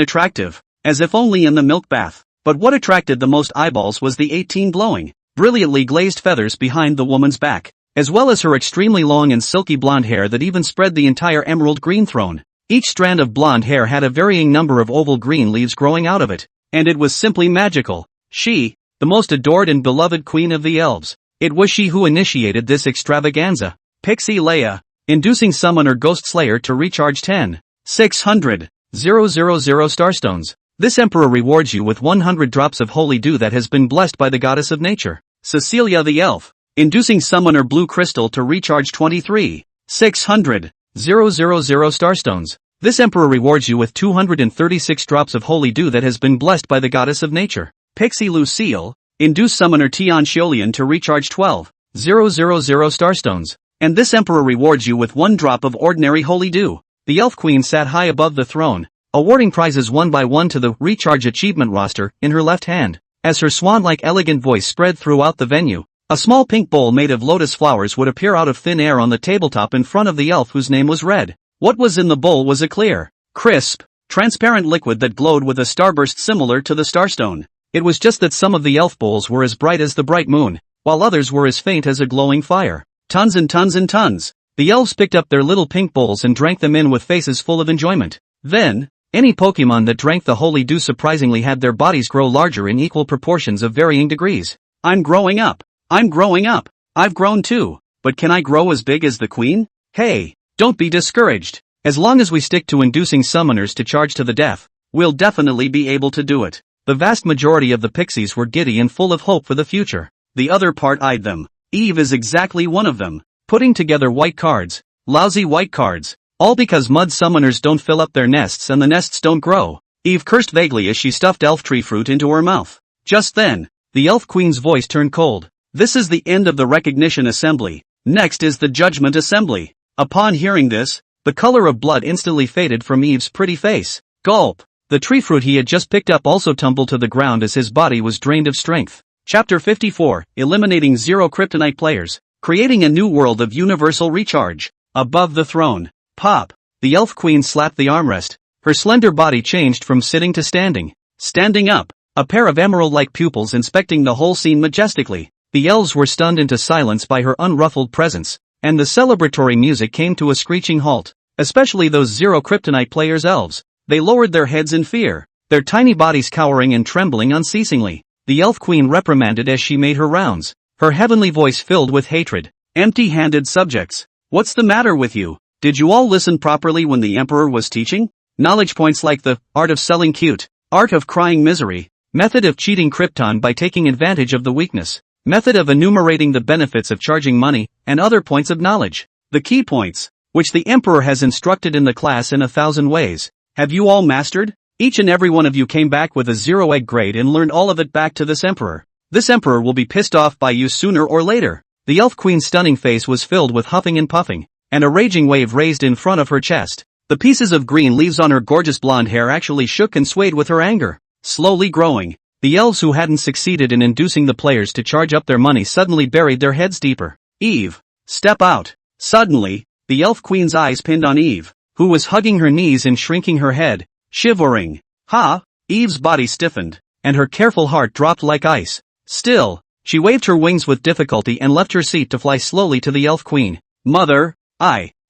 attractive, as if only in the milk bath. But what attracted the most eyeballs was the 18 glowing, brilliantly glazed feathers behind the woman's back, as well as her extremely long and silky blonde hair that even spread the entire emerald green throne. Each strand of blonde hair had a varying number of oval green leaves growing out of it, and it was simply magical. She, the most adored and beloved queen of the elves. It was she who initiated this extravaganza. Pixie Leia, inducing summoner Ghost Slayer to recharge 10,600,000 starstones. This emperor rewards you with 100 drops of holy dew that has been blessed by the goddess of nature. Cecilia the elf, inducing summoner Blue Crystal to recharge 23,600,000 starstones. This emperor rewards you with 236 drops of holy dew that has been blessed by the goddess of nature. Pixie Lucille, induce summoner Tian Xiolian to recharge 12,000 starstones. And this emperor rewards you with 1 drop of ordinary holy dew. The elf queen sat high above the throne, awarding prizes one by one to the recharge achievement roster in her left hand. As her swan-like elegant voice spread throughout the venue, a small pink bowl made of lotus flowers would appear out of thin air on the tabletop in front of the elf whose name was Red. What was in the bowl was a clear, crisp, transparent liquid that glowed with a starburst similar to the starstone. It was just that some of the elf bowls were as bright as the bright moon, while others were as faint as a glowing fire. Tons and tons and tons. The elves picked up their little pink bowls and drank them in with faces full of enjoyment. Then, any Pokemon that drank the holy dew surprisingly had their bodies grow larger in equal proportions of varying degrees. I'm growing up. I'm growing up. I've grown too. But can I grow as big as the queen? Hey, don't be discouraged. As long as we stick to inducing summoners to charge to the death, we'll definitely be able to do it. The vast majority of the pixies were giddy and full of hope for the future. The other part eyed them. Eve is exactly one of them, putting together white cards, lousy white cards, all because mud summoners don't fill up their nests and the nests don't grow. Eve cursed vaguely as she stuffed elf tree fruit into her mouth. Just then, the elf queen's voice turned cold. This is the end of the recognition assembly. Next is the judgment assembly. Upon hearing this, the color of blood instantly faded from Eve's pretty face. Gulp! The tree fruit he had just picked up also tumbled to the ground as his body was drained of strength. Chapter 54, Eliminating Zero Kryptonite Players, Creating a New World of Universal Recharge. Above the throne. Pop! The elf queen slapped the armrest. Her slender body changed from sitting to standing. Standing up, a pair of emerald-like pupils inspecting the whole scene majestically. The elves were stunned into silence by her unruffled presence, and the celebratory music came to a screeching halt. Especially those Zero Kryptonite Players elves. They lowered their heads in fear, their tiny bodies cowering and trembling unceasingly. The elf queen reprimanded as she made her rounds, her heavenly voice filled with hatred. Empty-handed subjects. What's the matter with you? Did you all listen properly when the emperor was teaching? Knowledge points like the art of selling cute, art of crying misery, method of cheating Krypton by taking advantage of the weakness, method of enumerating the benefits of charging money, and other points of knowledge. The key points, which the emperor has instructed in the class in 1,000 ways. Have you all mastered? Each and every one of you came back with a 0 egg grade and learned all of it back to this emperor. This emperor will be pissed off by you sooner or later. The elf queen's stunning face was filled with huffing and puffing, and a raging wave raised in front of her chest. The pieces of green leaves on her gorgeous blonde hair actually shook and swayed with her anger. Slowly growing, the elves who hadn't succeeded in inducing the players to charge up their money suddenly buried their heads deeper. Eve, step out. Suddenly, the elf queen's eyes pinned on Eve, who was hugging her knees and shrinking her head, shivering. Ha! Eve's body stiffened, and her careful heart dropped like ice. Still, she waved her wings with difficulty and left her seat to fly slowly to the elf queen. Mother,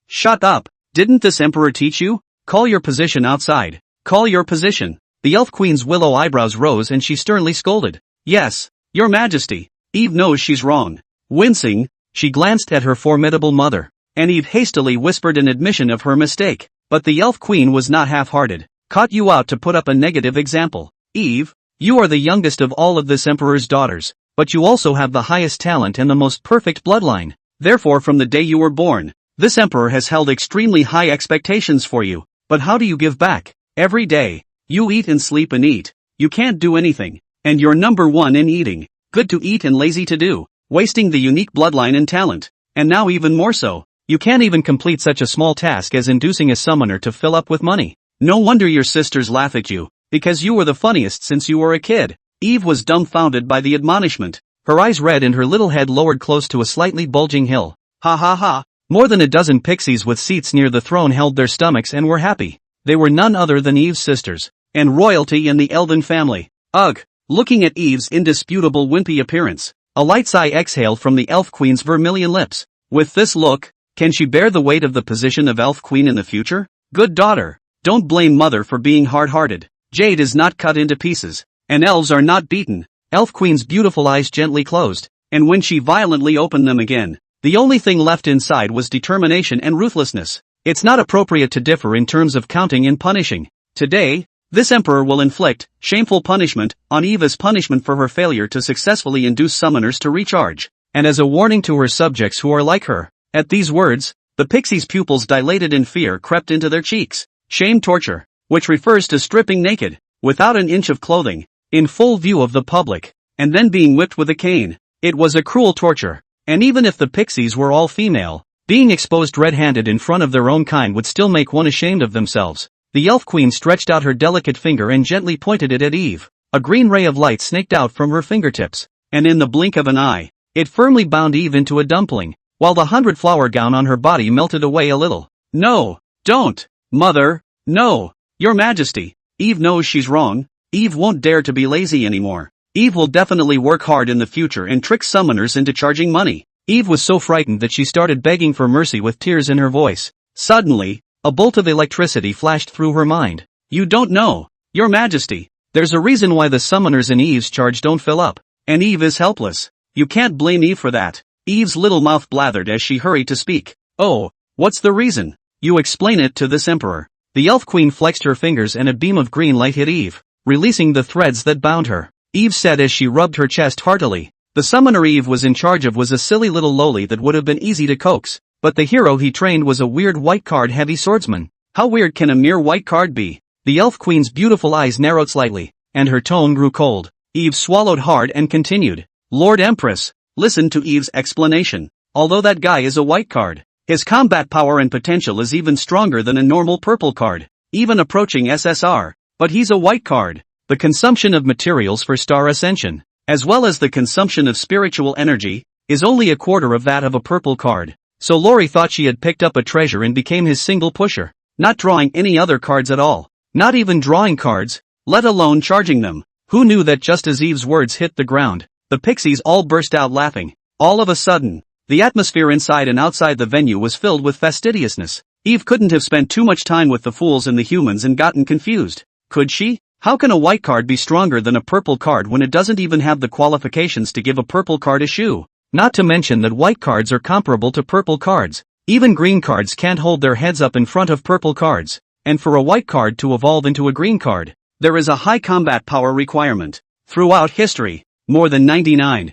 shut up. Didn't this emperor teach you? Call your position outside. Call your position. The elf queen's willow eyebrows rose and she sternly scolded. Yes, your majesty. Eve knows she's wrong. Wincing, she glanced at her formidable mother, and Eve hastily whispered an admission of her mistake. But the elf queen was not half-hearted. Caught you out to put up a negative example. Eve, you are the youngest of all of this emperor's daughters, but you also have the highest talent and the most perfect bloodline. Therefore from the day you were born, this emperor has held extremely high expectations for you. But how do you give back? Every day, you eat and sleep and eat. you can't do anything. And you're number one in eating. Good to eat and lazy to do. Wasting the unique bloodline and talent. And now even more so. You can't even complete such a small task as inducing a summoner to fill up with money. No wonder your sisters laugh at you. Because you were the funniest since you were a kid. Eve was dumbfounded by the admonishment. Her eyes red and her little head lowered close to a slightly bulging hill. Ha ha ha. More than a dozen pixies with seats near the throne held their stomachs and were happy. They were none other than Eve's sisters. And royalty in the Elden family. Ugh. Looking at Eve's indisputable wimpy appearance, a light sigh exhaled from the Elf Queen's vermilion lips. With this look, can she bear the weight of the position of Elf Queen in the future? Good daughter, don't blame mother for being hard-hearted. Jade is not cut into pieces, and elves are not beaten. Elf Queen's beautiful eyes gently closed, and when she violently opened them again, the only thing left inside was determination and ruthlessness. It's not appropriate to differ in terms of counting and punishing. Today, this emperor will inflict shameful punishment on Eve as punishment for her failure to successfully induce summoners to recharge, and as a warning to her subjects who are like her. At these words, the pixie's pupils dilated and fear crept into their cheeks. Shame torture, which refers to stripping naked, without an inch of clothing, in full view of the public, and then being whipped with a cane. It was a cruel torture, and even if the pixies were all female, being exposed red-handed in front of their own kind would still make one ashamed of themselves. The Elf Queen stretched out her delicate finger and gently pointed it at Eve. A green ray of light snaked out from her fingertips, and in the blink of an eye, it firmly bound Eve into a dumpling, while the 100-flower gown on her body melted away a little. No, don't, mother, no, your majesty. Eve knows she's wrong. Eve won't dare to be lazy anymore. Eve will definitely work hard in the future and trick summoners into charging money. Eve was so frightened that she started begging for mercy with tears in her voice. Suddenly, a bolt of electricity flashed through her mind. You don't know, your majesty. There's a reason why the summoners in Eve's charge don't fill up. And Eve is helpless. You can't blame Eve for that. Eve's little mouth blathered as she hurried to speak. Oh, what's the reason? You explain it to this emperor. The Elf Queen flexed her fingers and a beam of green light hit Eve, releasing the threads that bound her. Eve said as she rubbed her chest heartily. The summoner Eve was in charge of was a silly little loli that would have been easy to coax. But the hero he trained was a weird white card heavy swordsman. How weird can a mere white card be? The Elf Queen's beautiful eyes narrowed slightly, and her tone grew cold. Eve swallowed hard and continued. Lord Empress, listen to Eve's explanation. Although that guy is a white card, his combat power and potential is even stronger than a normal purple card, even approaching SSR. But he's a white card. The consumption of materials for star ascension, as well as the consumption of spiritual energy, is only a quarter of that of a purple card. So Lori thought she had picked up a treasure and became his single pusher, not drawing any other cards at all, not even drawing cards, let alone charging them. Who knew that just as Eve's words hit the ground, the pixies all burst out laughing. All of a sudden, the atmosphere inside and outside the venue was filled with fastidiousness. Eve couldn't have spent too much time with the fools and the humans and gotten confused, could she? How can a white card be stronger than a purple card when it doesn't even have the qualifications to give a purple card a shoe? Not to mention that white cards are comparable to purple cards. Even green cards can't hold their heads up in front of purple cards. And for a white card to evolve into a green card, there is a high combat power requirement. Throughout history, more than 99%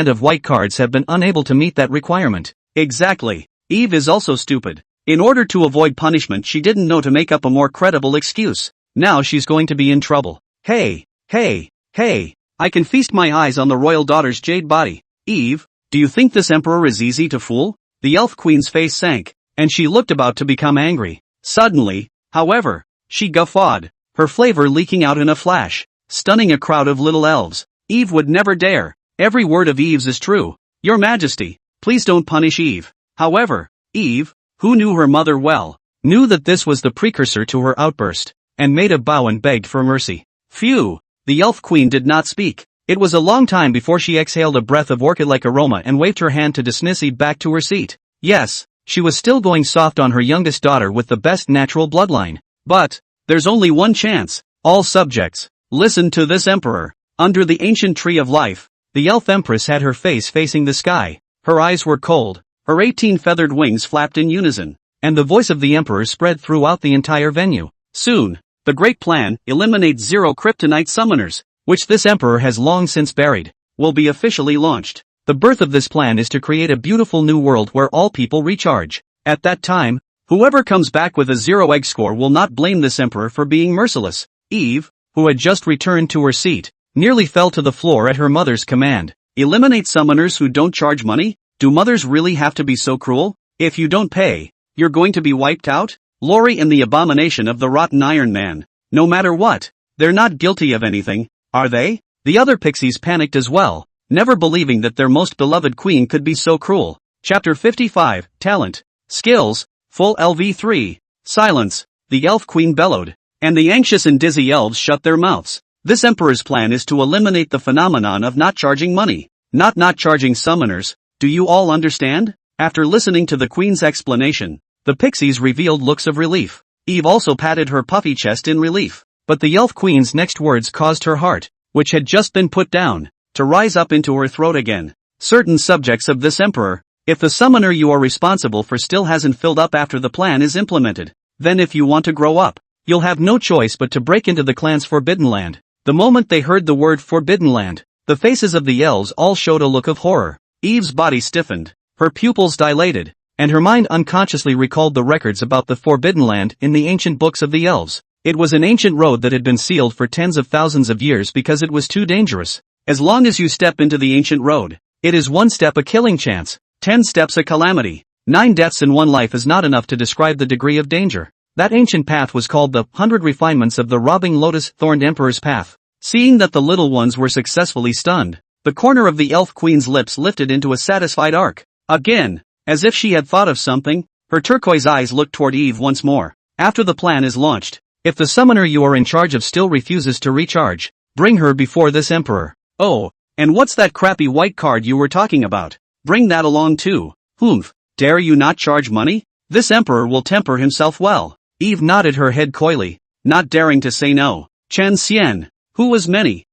of white cards have been unable to meet that requirement. Exactly. Eve is also stupid. In order to avoid punishment, she didn't know to make up a more credible excuse. Now she's going to be in trouble. Hey, I can feast my eyes on the royal daughter's jade body. Eve, do you think this emperor is easy to fool? The Elf Queen's face sank, and she looked about to become angry. Suddenly, however, she guffawed, her flavor leaking out in a flash, stunning a crowd of little elves. Eve would never dare. Every word of Eve's is true. Your Majesty, please don't punish Eve. However, Eve, who knew her mother well, knew that this was the precursor to her outburst, and made a bow and begged for mercy. Phew, the Elf Queen did not speak. It was a long time before she exhaled a breath of orchid-like aroma and waved her hand to dismiss Eve back to her seat. Yes, she was still going soft on her youngest daughter with the best natural bloodline. But, there's only one chance. All subjects, listen to this emperor. Under the ancient tree of life, the elf empress had her face facing the sky. Her eyes were cold, her 18 feathered wings flapped in unison, and the voice of the emperor spread throughout the entire venue. Soon, the great plan, eliminate 0 kryptonite summoners, which this emperor has long since buried, will be officially launched. The birth of this plan is to create a beautiful new world where all people recharge. At that time, whoever comes back with a 0 egg score will not blame this emperor for being merciless. Eve, who had just returned to her seat, nearly fell to the floor at her mother's command. Eliminate summoners who don't charge money? Do mothers really have to be so cruel? If you don't pay, you're going to be wiped out? Lori and the abomination of the rotten Iron Man. No matter what, they're not guilty of anything, are they? The other pixies panicked as well, never believing that their most beloved queen could be so cruel. Chapter 55, Talent. Skills, full LV3. Silence, the elf queen bellowed, and the anxious and dizzy elves shut their mouths. This emperor's plan is to eliminate the phenomenon of not charging money, not charging summoners. Do you all understand? After listening to the queen's explanation, the pixies revealed looks of relief. Eve also patted her puffy chest in relief, but the elf queen's next words caused her heart, which had just been put down, to rise up into her throat again. Certain subjects of this emperor, if the summoner you are responsible for still hasn't filled up after the plan is implemented, then if you want to grow up, you'll have no choice but to break into the clan's Forbidden Land. The moment they heard the word Forbidden Land, the faces of the elves all showed a look of horror. Eve's body stiffened, her pupils dilated, and her mind unconsciously recalled the records about the Forbidden Land in the ancient books of the elves. It was an ancient road that had been sealed for tens of thousands of years because it was too dangerous. As long as you step into the ancient road, it is 1 step a killing chance, 10 steps a calamity. 9 deaths in 1 life is not enough to describe the degree of danger. That ancient path was called the 100 Refinements of the Robbing Lotus-Thorned Emperor's Path. Seeing that the little ones were successfully stunned, the corner of the elf queen's lips lifted into a satisfied arc. Again, as if she had thought of something, her turquoise eyes looked toward Eve once more. After the plan is launched, if the summoner you are in charge of still refuses to recharge, bring her before this emperor. Oh, and what's that crappy white card you were talking about? Bring that along too. Humph, dare you not charge money? This emperor will temper himself well. Eve nodded her head coyly, not daring to say no. Chen Xian, who was many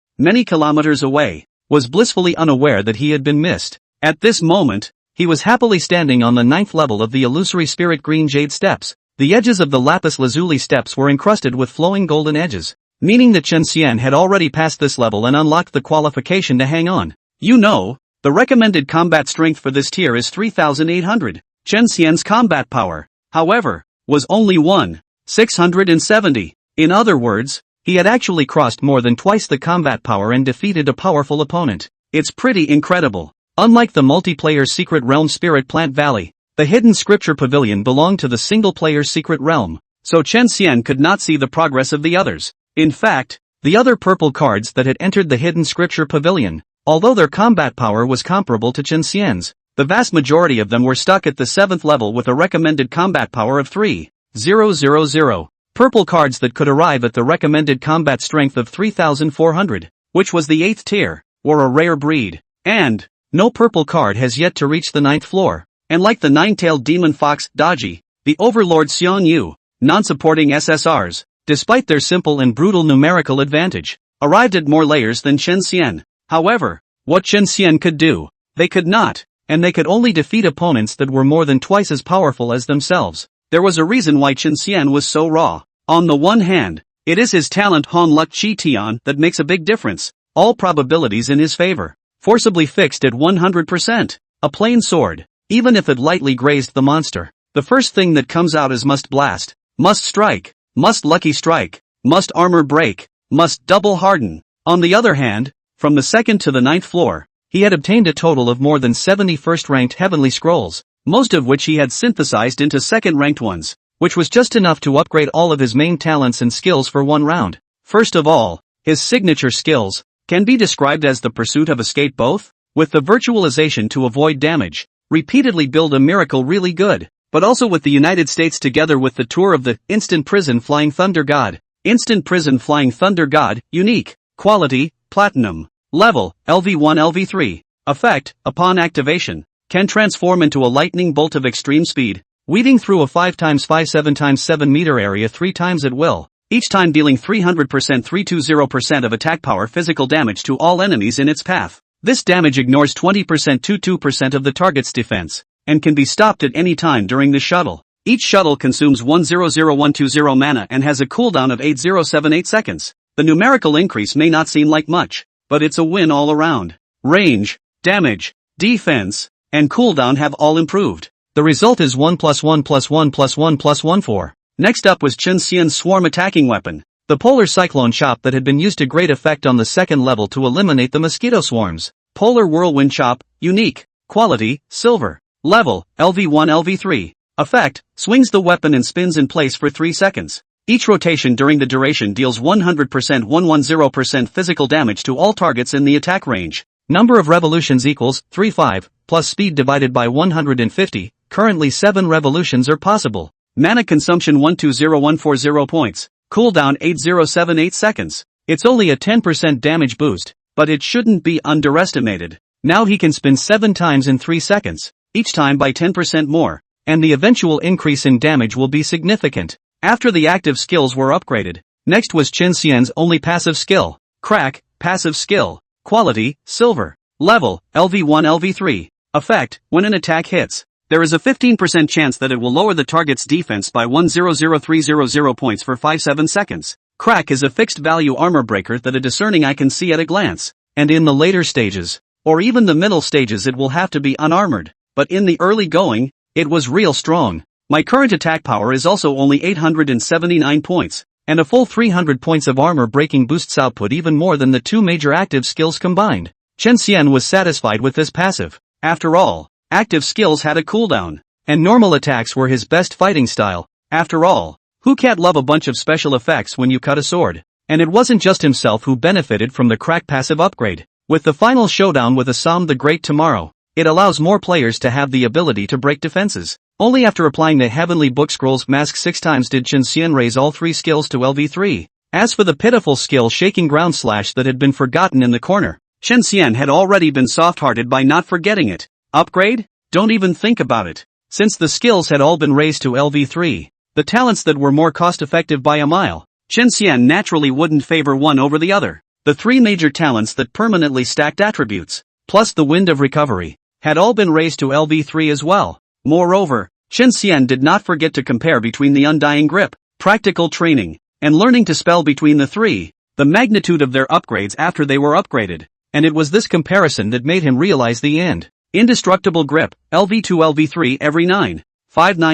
kilometers away, was blissfully unaware that he had been missed. At this moment, he was happily standing on the 9th level of the illusory spirit green jade steps. The edges of the lapis lazuli steps were encrusted with flowing golden edges, meaning that Chen Xian had already passed this level and unlocked the qualification to hang on. You know, the recommended combat strength for this tier is 3,800. Chen Xian's combat power, however, was only 1,670. In other words, he had actually crossed more than twice the combat power and defeated a powerful opponent. It's pretty incredible. Unlike the multiplayer Secret Realm Spirit Plant Valley, the Hidden Scripture Pavilion belonged to the single-player Secret Realm, so Chen Xian could not see the progress of the others. In fact, the other purple cards that had entered the Hidden Scripture Pavilion, although their combat power was comparable to Chen Xian's, the vast majority of them were stuck at the 7th level with a recommended combat power of 3,000. Purple cards that could arrive at the recommended combat strength of 3,400, which was the 8th tier, were a rare breed. And no purple card has yet to reach the 9th floor. And like the 9-tailed demon fox, Daji, the overlord Xiong Yu, non-supporting SSRs, despite their simple and brutal numerical advantage, arrived at more layers than Chen Xian. However, what Chen Xian could do, they could not, and they could only defeat opponents that were more than twice as powerful as themselves. There was a reason why Chen Xian was so raw. On the one hand, it is his talent Han Luck Chi Tian that makes a big difference, all probabilities in his favor, forcibly fixed at 100%. A plain sword, even if it lightly grazed the monster, the first thing that comes out is must blast, must strike, must lucky strike, must armor break, must double harden. On the other hand, from the 2nd to the 9th floor, he had obtained a total of more than 70 first-ranked heavenly scrolls, most of which he had synthesized into second-ranked ones, which was just enough to upgrade all of his main talents and skills for one round. First of all, his signature skills can be described as the pursuit of escape both, with the virtualization to avoid damage, repeatedly build a miracle really good, but also with the United States together with the tour of the Instant Prison Flying Thunder God. Instant Prison Flying Thunder God, unique, quality, platinum, level, LV1 LV3, effect, upon activation, can transform into a lightning bolt of extreme speed, weaving through a 5x5 7x7 meter area 3 times at will, each time dealing 320% of attack power physical damage to all enemies in its path. This damage ignores 20% to 2% of the target's defense, and can be stopped at any time during the shuttle. Each shuttle consumes 100120 mana and has a cooldown of 8078 seconds. The numerical increase may not seem like much, but it's a win all around. Range, damage, defense, and cooldown have all improved. The result is 1+1+1+1+1 4. Next up was Chen Xian's swarm attacking weapon, The polar cyclone chop that had been used to great effect on the second level to eliminate the mosquito swarms. Polar whirlwind chop, unique, quality, silver. Level, LV1 LV3. Effect, swings the weapon and spins in place for 3 seconds. Each rotation during the duration deals 100% 110% physical damage to all targets in the attack range. Number of revolutions equals 35, plus speed divided by 150, currently 7 revolutions are possible. Mana consumption 120140 points. Cooldown 8078 seconds. It's only a 10% damage boost, but it shouldn't be underestimated. Now he can spin 7 times in 3 seconds, each time by 10% more, and the eventual increase in damage will be significant. After the active skills were upgraded, next was Chen Xian's only passive skill. Crack, passive skill. Quality, silver. Level, LV1 LV3. Effect, when an attack hits, there is a 15% chance that it will lower the target's defense by 100300 points for 5-7 seconds. Crack is a fixed value armor breaker that a discerning eye can see at a glance, and in the later stages, or even the middle stages, it will have to be unarmored, but in the early going, it was real strong. My current attack power is also only 879 points, and a full 300 points of armor breaking boosts output even more than the 2 major active skills combined. Chen Xian was satisfied with this passive. After all, active skills had a cooldown, and normal attacks were his best fighting style. After all, who can't love a bunch of special effects when you cut a sword? And it wasn't just himself who benefited from the crack passive upgrade. With the final showdown with Assam the Great tomorrow, it allows more players to have the ability to break defenses. Only after applying the Heavenly Book Scrolls mask 6 times did Chen Xian raise all 3 skills to LV3. As for the pitiful skill Shaking Ground Slash that had been forgotten in the corner, Chen Xian had already been soft-hearted by not forgetting it. Upgrade? Don't even think about it. Since the skills had all been raised to LV3, the talents that were more cost-effective by a mile, Chen Xian naturally wouldn't favor one over the other. The 3 major talents that permanently stacked attributes, plus the Wind of Recovery, had all been raised to LV3 as well. Moreover, Chen Xian did not forget to compare between the Undying Grip, Practical Training, and Learning to Spell between the 3, the magnitude of their upgrades after they were upgraded, and it was this comparison that made him realize the end. Indestructible Grip, LV2 LV3 every 9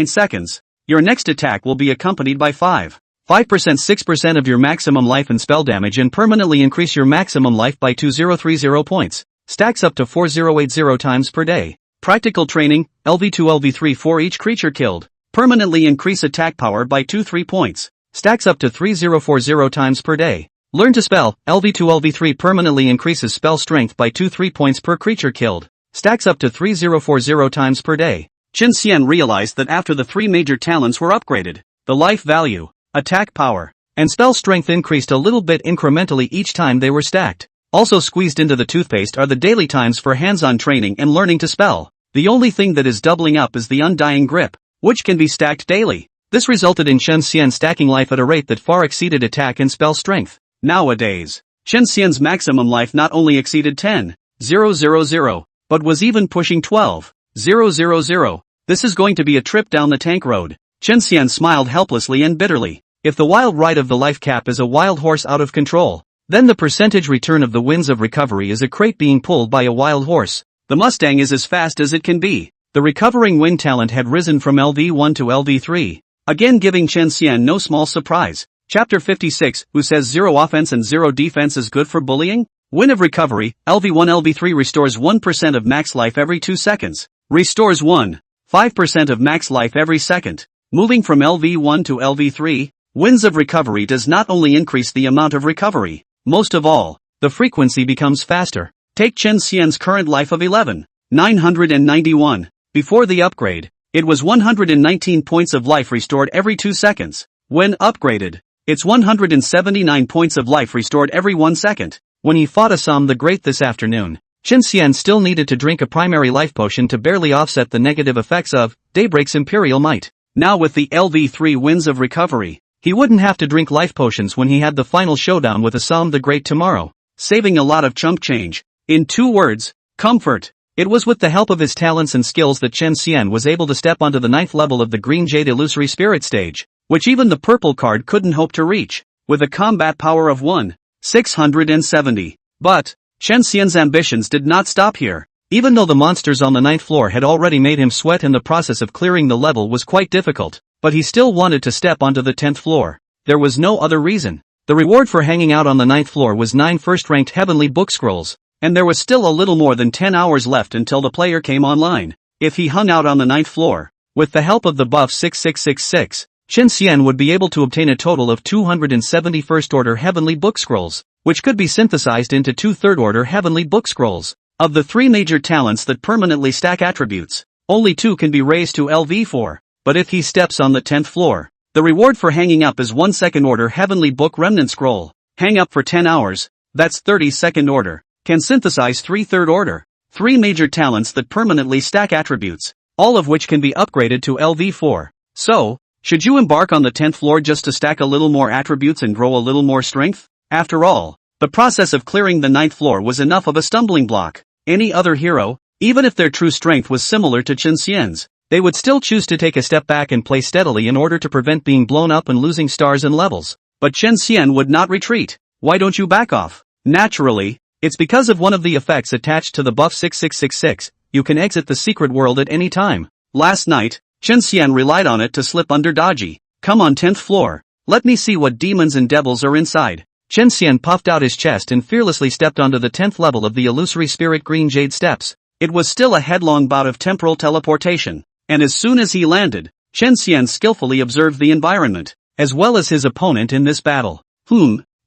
seconds. Your next attack will be accompanied by 5% 6% of your maximum life and spell damage and permanently increase your maximum life by 2030 points. Stacks up to 4080 times per day. Practical Training, LV2 LV3 for each creature killed. Permanently increase attack power by 3 points. Stacks up to 3040 times per day. Learn to Spell, LV2 LV3 permanently increases spell strength by 3 points per creature killed. Stacks up to 3040 times per day. Chen Xian realized that after the 3 major talents were upgraded, the life value, attack power, and spell strength increased a little bit incrementally each time they were stacked. Also squeezed into the toothpaste are the daily times for hands-on training and learning to spell. The only thing that is doubling up is the Undying Grip, which can be stacked daily. This resulted in Chen Xian stacking life at a rate that far exceeded attack and spell strength. Nowadays, Chen Xian's maximum life not only exceeded 10,000, but was even pushing 12,000. This is going to be a trip down the tank road. Chen Xian smiled helplessly and bitterly. If the wild ride of the life cap is a wild horse out of control, then the percentage return of the Winds of Recovery is a crate being pulled by a wild horse. The Mustang is as fast as it can be. The recovering wind talent had risen from LV1 to LV3, again giving Chen Xian no small surprise. Chapter 56, who says 0 offense and 0 defense is good for bullying? Wind of Recovery, LV1 LV3 restores 1% of max life every 2 seconds. Restores 5% of max life every second. Moving from LV1 to LV3, Winds of Recovery does not only increase the amount of recovery, most of all, the frequency becomes faster. Take Chen Xian's current life of 11,991. Before the upgrade, it was 119 points of life restored every 2 seconds. When upgraded, it's 179 points of life restored every 1 second. When he fought Assam the Great this afternoon, Chen Xian still needed to drink a primary life potion to barely offset the negative effects of Daybreak's Imperial Might. Now with the LV3 Winds of Recovery, he wouldn't have to drink life potions when he had the final showdown with Assam the Great tomorrow, saving a lot of chump change. In 2 words, comfort. It was with the help of his talents and skills that Chen Xian was able to step onto the 9th level of the Green Jade Illusory Spirit stage, which even the purple card couldn't hope to reach, with a combat power of 1,670. But Chen Xian's ambitions did not stop here. Even though the monsters on the 9th floor had already made him sweat and the process of clearing the level was quite difficult, but he still wanted to step onto the 10th floor. There was no other reason. The reward for hanging out on the 9th floor was 9 first-ranked heavenly book scrolls, and there was still a little more than 10 hours left until the player came online. If he hung out on the 9th floor, with the help of the buff 6666, Chen Xian would be able to obtain a total of 270 first-order heavenly book scrolls, which could be synthesized into 2 third-order heavenly book scrolls. Of the 3 major talents that permanently stack attributes, only 2 can be raised to LV4, but if he steps on the 10th floor, the reward for hanging up is 1 second-order heavenly book remnant scroll. Hang up for 10 hours, that's 30 second-order, can synthesize 3 third-order. 3 major talents that permanently stack attributes, all of which can be upgraded to LV4. So, should you embark on the 10th floor just to stack a little more attributes and grow a little more strength? After all, the process of clearing the 9th floor was enough of a stumbling block. Any other hero, even if their true strength was similar to Chen Xian's, they would still choose to take a step back and play steadily in order to prevent being blown up and losing stars and levels. But Chen Xian would not retreat. Why don't you back off? Naturally, it's because of one of the effects attached to the buff 6666, you can exit the secret world at any time. Last night, Chen Xian relied on it to slip under dodgy. Come on 10th floor, let me see what demons and devils are inside. Chen Xian puffed out his chest and fearlessly stepped onto the 10th level of the illusory spirit green jade steps. It was still a headlong bout of temporal teleportation, and as soon as he landed, Chen Xian skillfully observed the environment, as well as his opponent in this battle.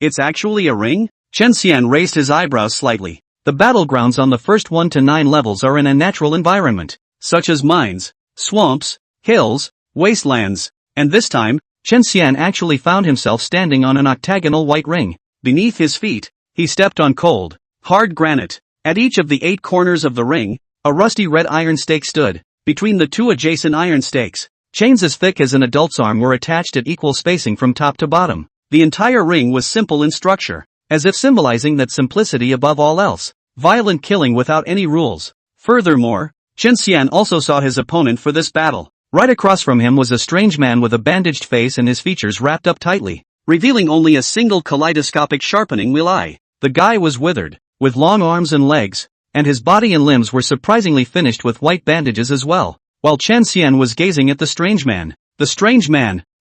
It's actually a ring? Chen Xian raised his eyebrows slightly. The battlegrounds on the first 1 to 9 levels are in a natural environment, such as mines, swamps, hills, wastelands, and this time, Chen Xian actually found himself standing on an octagonal white ring. Beneath his feet, he stepped on cold, hard granite. At each of the 8 corners of the ring, a rusty red iron stake stood. Between the 2 adjacent iron stakes, chains as thick as an adult's arm were attached at equal spacing from top to bottom. The entire ring was simple in structure, as if symbolizing that simplicity above all else. Violent killing without any rules. Furthermore, Chen Xian also saw his opponent for this battle. Right across from him was a strange man with a bandaged face and his features wrapped up tightly, revealing only a single kaleidoscopic sharpening will eye. The guy was withered, with long arms and legs, and his body and limbs were surprisingly finished with white bandages as well. While Chen Xian was gazing at the strange man,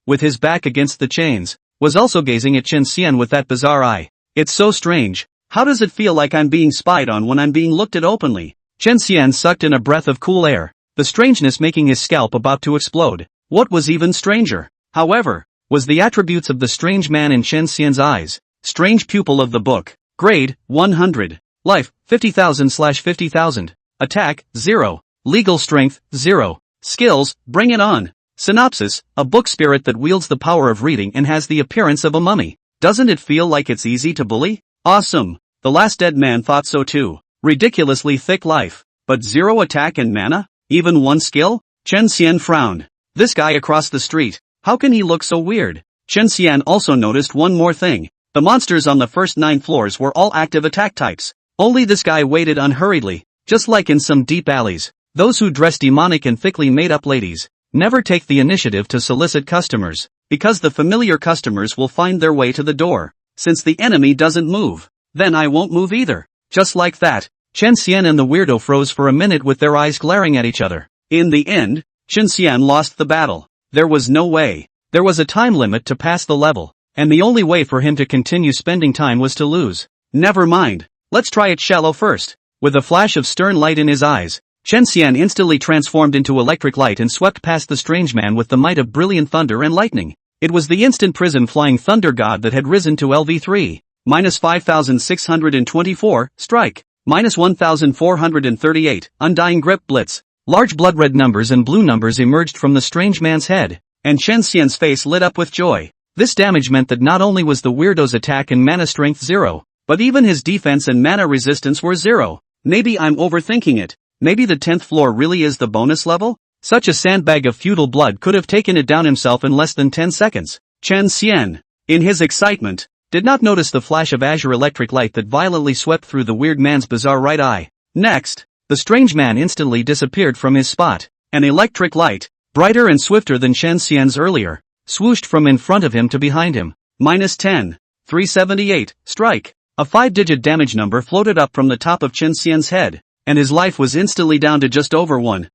with his back against the chains, was also gazing at Chen Xian with that bizarre eye. It's so strange. How does it feel like I'm being spied on when I'm being looked at openly? Chen Xian sucked in a breath of cool air, the strangeness making his scalp about to explode. What was even stranger, however, was the attributes of the strange man in Chen Xian's eyes. Strange pupil of the book. Grade, 100. Life, 50,000/50,000. Attack, 0. Legal strength, 0. Skills, bring it on. Synopsis, a book spirit that wields the power of reading and has the appearance of a mummy. Doesn't it feel like it's easy to bully? Awesome. The last dead man thought so too. Ridiculously thick life. But 0 attack and mana? Even 1 skill? Chen Xian frowned. This guy across the street, how can he look so weird? Chen Xian also noticed one more thing. The monsters on the first 9 floors were all active attack types. Only this guy waited unhurriedly, just like in some deep alleys. Those who dress demonic and thickly made-up ladies never take the initiative to solicit customers, because the familiar customers will find their way to the door. Since the enemy doesn't move, then I won't move either. Just like that, Chen Xian and the weirdo froze for a minute with their eyes glaring at each other. In the end, Chen Xian lost the battle. There was no way. There was a time limit to pass the level, and the only way for him to continue spending time was to lose. Never mind. Let's try it shallow first. With a flash of stern light in his eyes, Chen Xian instantly transformed into electric light and swept past the strange man with the might of brilliant thunder and lightning. It was the instant prison flying thunder god that had risen to LV3. -5,624, strike. -1,438, undying grip blitz. Large blood-red numbers and blue numbers emerged from the strange man's head, and Chen Xian's face lit up with joy. This damage meant that not only was the weirdo's attack and mana strength 0, but even his defense and mana resistance were 0. Maybe I'm overthinking it. Maybe the 10th floor really is the bonus level? Such a sandbag of feudal blood could have taken it down himself in less than 10 seconds. Chen Xian, in his excitement, did not notice the flash of azure electric light that violently swept through the weird man's bizarre right eye. Next, the strange man instantly disappeared from his spot. An electric light, brighter and swifter than Chen Xian's earlier, swooshed from in front of him to behind him. -10, 378, strike. A 5-digit damage number floated up from the top of Chen Xian's head, and his life was instantly down to just over 1,000.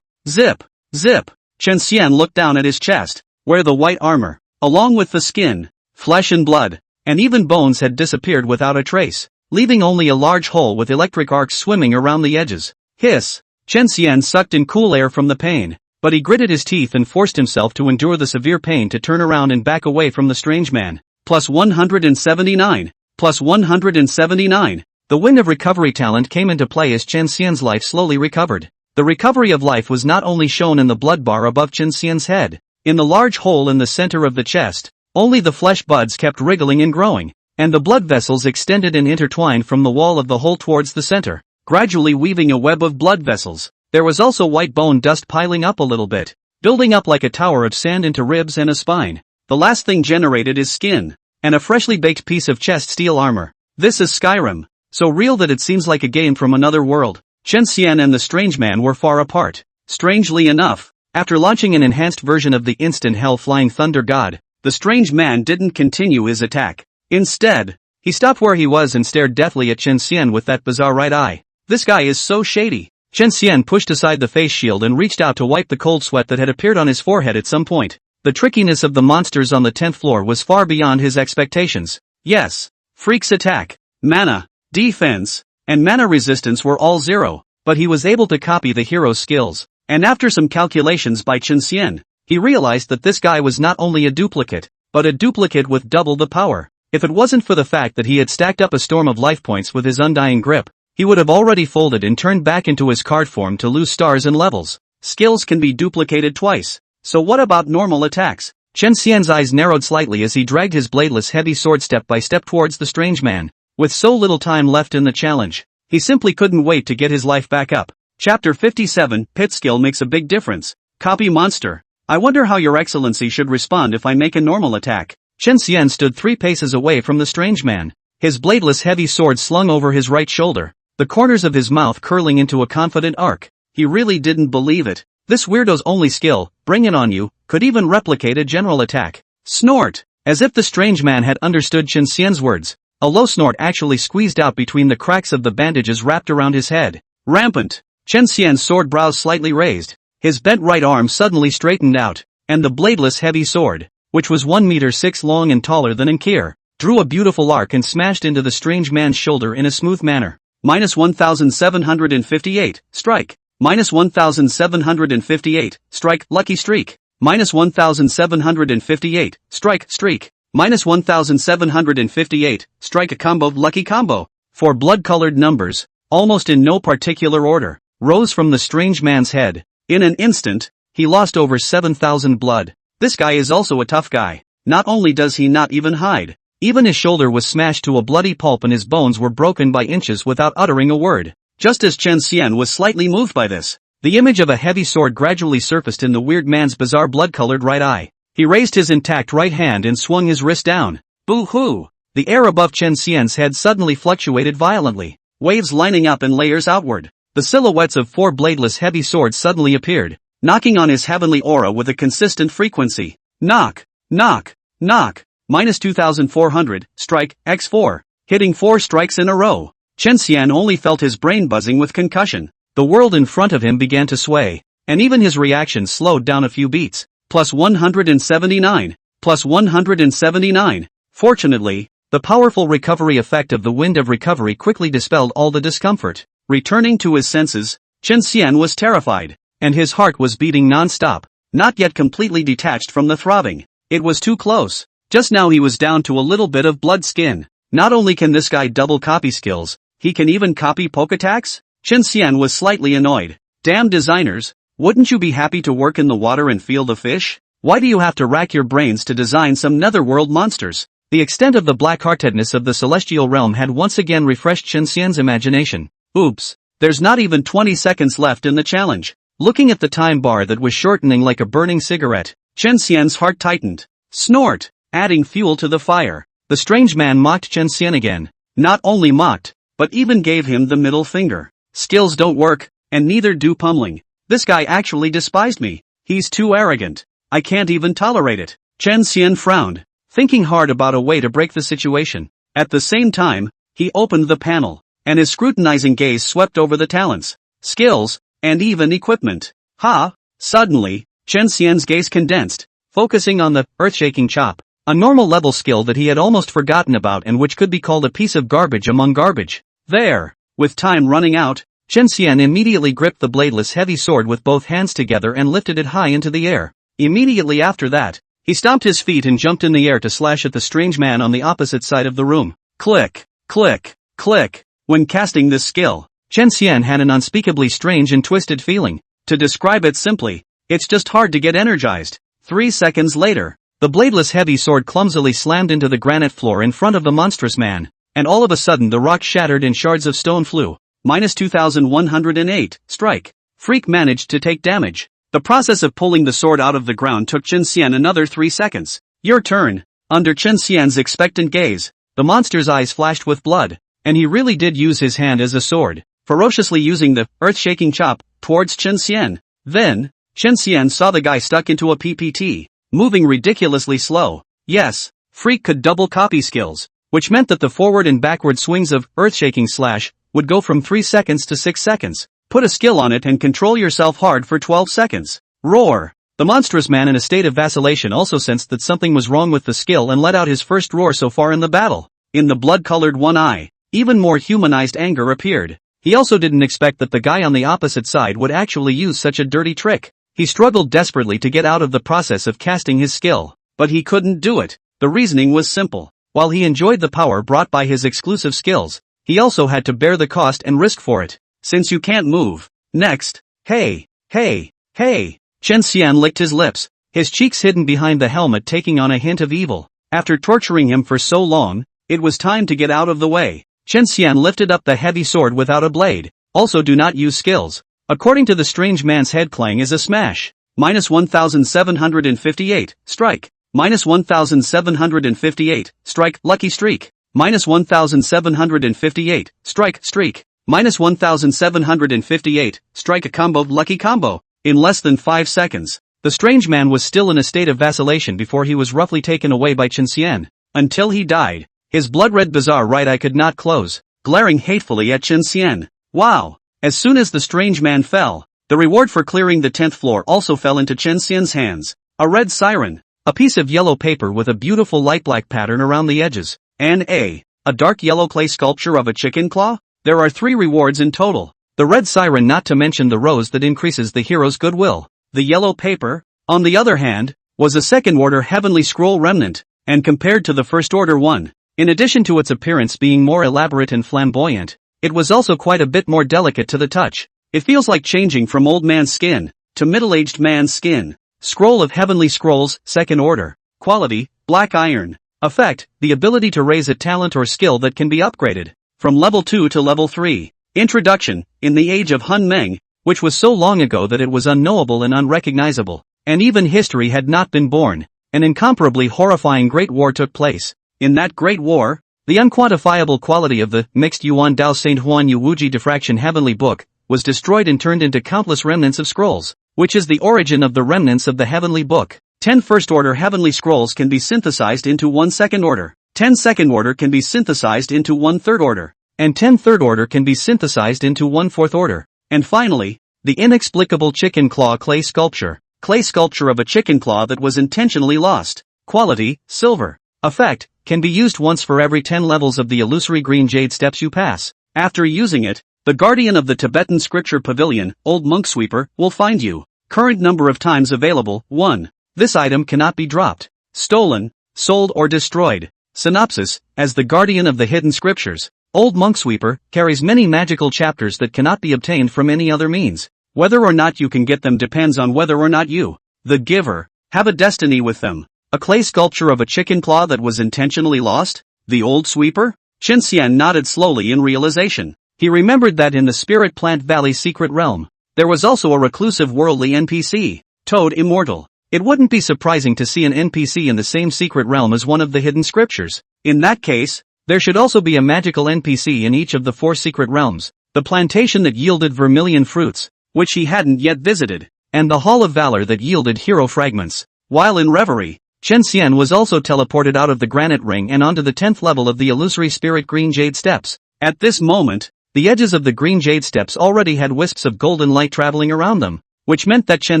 Zip, zip. Chen Xian looked down at his chest, where the white armor, along with the skin, flesh and blood, and even bones had disappeared without a trace, leaving only a large hole with electric arcs swimming around the edges. Hiss! Chen Xian sucked in cool air from the pain, but he gritted his teeth and forced himself to endure the severe pain to turn around and back away from the strange man. Plus 179. Plus 179. The wind of recovery talent came into play as Chen Xian's life slowly recovered. The recovery of life was not only shown in the blood bar above Chen Xian's head. In the large hole in the center of the chest, only the flesh buds kept wriggling and growing, and the blood vessels extended and intertwined from the wall of the hole towards the center, gradually weaving a web of blood vessels. There was also white bone dust piling up a little bit, building up like a tower of sand into ribs and a spine. The last thing generated is skin, and a freshly baked piece of chest steel armor. This is Skyrim, so real that it seems like a game from another world. Chen Xian and the strange man were far apart. Strangely enough, after launching an enhanced version of the instant hell-flying thunder god, the strange man didn't continue his attack. Instead, he stopped where he was and stared deathly at Chen Xian with that bizarre right eye. This guy is so shady. Chen Xian pushed aside the face shield and reached out to wipe the cold sweat that had appeared on his forehead at some point. The trickiness of the monsters on the 10th floor was far beyond his expectations. Yes, Freak's attack, mana, defense, and mana resistance were all zero, but he was able to copy the hero's skills. And after some calculations by Chen Xian, he realized that this guy was not only a duplicate, but a duplicate with double the power. If it wasn't for the fact that he had stacked up a storm of life points with his undying grip, he would have already folded and turned back into his card form to lose stars and levels. Skills can be duplicated twice. So what about normal attacks? Chen Xian's eyes narrowed slightly as he dragged his bladeless heavy sword step by step towards the strange man. With so little time left in the challenge, he simply couldn't wait to get his life back up. Chapter 57, Pit Skill makes a big difference. Copy monster. I wonder how your excellency should respond if I make a normal attack. Chen Xian stood 3 paces away from the strange man, his bladeless heavy sword slung over his right shoulder, the corners of his mouth curling into a confident arc. He really didn't believe it. This weirdo's only skill, bring it on you, could even replicate a general attack. Snort! As if the strange man had understood Chen Xian's words, a low snort actually squeezed out between the cracks of the bandages wrapped around his head. Rampant! Chen Xian's sword brows slightly raised, his bent right arm suddenly straightened out, and the bladeless heavy sword, which was 1 meter 6 long and taller than Ankir, drew a beautiful arc and smashed into the strange man's shoulder in a smooth manner. Minus 1758, strike. Minus 1758, strike, lucky streak. Minus 1758, strike, streak. Minus 1758, strike a combo, lucky combo. 4 blood-colored numbers, almost in no particular order, rose from the strange man's head. In an instant, he lost over 7,000 blood. This guy is also a tough guy. Not only does he not even hide, even his shoulder was smashed to a bloody pulp and his bones were broken by inches without uttering a word. Just as Chen Xian was slightly moved by this, the image of a heavy sword gradually surfaced in the weird man's bizarre blood-colored right eye. He raised his intact right hand and swung his wrist down. Boo-hoo! The air above Chen Xian's head suddenly fluctuated violently, waves lining up in layers outward. The silhouettes of 4 bladeless heavy swords suddenly appeared, knocking on his heavenly aura with a consistent frequency. Knock, knock, knock. Minus 2400, strike, x4, hitting 4 strikes in a row. Chen Xian only felt his brain buzzing with concussion. The world in front of him began to sway, and even his reaction slowed down a few beats. Plus 179, plus 179. Fortunately, the powerful recovery effect of the wind of recovery quickly dispelled all the discomfort. Returning to his senses, Chen Xian was terrified, and his heart was beating non-stop, not yet completely detached from the throbbing. It was too close. Just now he was down to a little bit of blood skin. Not only can this guy double copy skills, he can even copy poke attacks? Chen Xian was slightly annoyed. Damn designers, wouldn't you be happy to work in the water and feel the fish? Why do you have to rack your brains to design some netherworld monsters? The extent of the black-heartedness of the celestial realm had once again refreshed Chen Xian's imagination. Oops, there's not even 20 seconds left in the challenge. Looking at the time bar that was shortening like a burning cigarette, Chen Xian's heart tightened. Snort! Adding fuel to the fire, the strange man mocked Chen Xian again. Not only mocked, but even gave him the middle finger. Skills don't work, and neither do pummeling. This guy actually despised me. He's too arrogant. I can't even tolerate it. Chen Xian frowned, thinking hard about a way to break the situation. At the same time, he opened the panel, and his scrutinizing gaze swept over the talents, skills, and even equipment. Ha! Suddenly, Chen Xian's gaze condensed, focusing on the earth-shaking chop. A normal level skill that he had almost forgotten about and which could be called a piece of garbage among garbage. There. With time running out, Chen Xian immediately gripped the bladeless heavy sword with both hands together and lifted it high into the air. Immediately after that, he stomped his feet and jumped in the air to slash at the strange man on the opposite side of the room. Click, click, click. When casting this skill, Chen Xian had an unspeakably strange and twisted feeling. To describe it simply, it's just hard to get energized. 3 seconds later, the bladeless heavy sword clumsily slammed into the granite floor in front of the monstrous man, and all of a sudden the rock shattered and shards of stone flew. -2108, strike. Freak managed to take damage. The process of pulling the sword out of the ground took Chen Xian another 3 seconds. Your turn. Under Chen Xian's expectant gaze, the monster's eyes flashed with blood, and he really did use his hand as a sword, ferociously using the earth-shaking chop towards Chen Xian. Then, Chen Xian saw the guy stuck into a PPT, moving ridiculously slow. Yes, Freak could double copy skills, which meant that the forward and backward swings of earth-shaking slash would go from 3 seconds to 6 seconds. Put a skill on it and control yourself hard for 12 seconds. Roar! The monstrous man in a state of vacillation also sensed that something was wrong with the skill and let out his first roar so far in the battle. In the blood-colored one eye, even more humanized anger appeared. He also didn't expect that the guy on the opposite side would actually use such a dirty trick. He struggled desperately to get out of the process of casting his skill, but he couldn't do it. The reasoning was simple. While he enjoyed the power brought by his exclusive skills, he also had to bear the cost and risk for it. Since you can't move. Next. Hey. Chen Xian licked his lips, his cheeks hidden behind the helmet taking on a hint of evil. After torturing him for so long, it was time to get out of the way. Chen Xian lifted up the heavy sword without a blade. Also do not use skills. According to the strange man's head clang is a smash. -1758, strike. -1758, strike, lucky streak. -1758, strike, streak. -1758, strike a combo, lucky combo. In less than 5 seconds, the strange man was still in a state of vacillation before he was roughly taken away by Chen Xian. Until he died, his blood-red bizarre right eye could not close, glaring hatefully at Chen Xian. Wow! As soon as the strange man fell, the reward for clearing the 10th floor also fell into Chen Xian's hands. A red siren, a piece of yellow paper with a beautiful light black pattern around the edges, and a dark yellow clay sculpture of a chicken claw? There are 3 rewards in total. The red siren, not to mention the rose that increases the hero's goodwill. The yellow paper, on the other hand, was a second-order heavenly scroll remnant, and compared to the first-order one, in addition to its appearance being more elaborate and flamboyant, it was also quite a bit more delicate to the touch. It feels like changing from old man's skin to middle-aged man's skin. Scroll of Heavenly Scrolls, second order. Quality, black iron. Effect, the ability to raise a talent or skill that can be upgraded from level 2 to level 3. Introduction, in the age of Hun Meng, which was so long ago that it was unknowable and unrecognizable, and even history had not been born, an incomparably horrifying Great War took place. In that Great War, the unquantifiable quality of the mixed Yuan Dao Saint Huan Yu Wuji Diffraction Heavenly Book was destroyed and turned into countless remnants of scrolls, which is the origin of the remnants of the Heavenly Book. 10 first-order Heavenly Scrolls can be synthesized into 1 second-order. 10 second-order can be synthesized into 1 third-order, and 10 third-order can be synthesized into 1 fourth-order. And finally, the inexplicable chicken claw clay sculpture of a chicken claw that was intentionally lost. Quality, silver. Effect, can be used once for every 10 levels of the illusory green jade steps you pass. After using it, the guardian of the Tibetan scripture pavilion, Old Monk Sweeper, will find you. Current number of times available, 1. This item cannot be dropped, stolen, sold or destroyed. Synopsis, as the guardian of the hidden scriptures, Old Monk Sweeper carries many magical chapters that cannot be obtained from any other means. Whether or not you can get them depends on whether or not you, the giver, have a destiny with them. A clay sculpture of a chicken claw that was intentionally lost? The Old Sweeper? Chen Xian nodded slowly in realization. He remembered that in the Spirit Plant Valley secret realm, there was also a reclusive worldly NPC, Toad Immortal. It wouldn't be surprising to see an NPC in the same secret realm as one of the hidden scriptures. In that case, there should also be a magical NPC in each of the 4 secret realms, the plantation that yielded vermilion fruits, which he hadn't yet visited, and the Hall of Valor that yielded hero fragments. While in reverie, Chen Xian was also teleported out of the granite ring and onto the 10th level of the illusory spirit green jade steps. At this moment, the edges of the green jade steps already had wisps of golden light traveling around them, which meant that Chen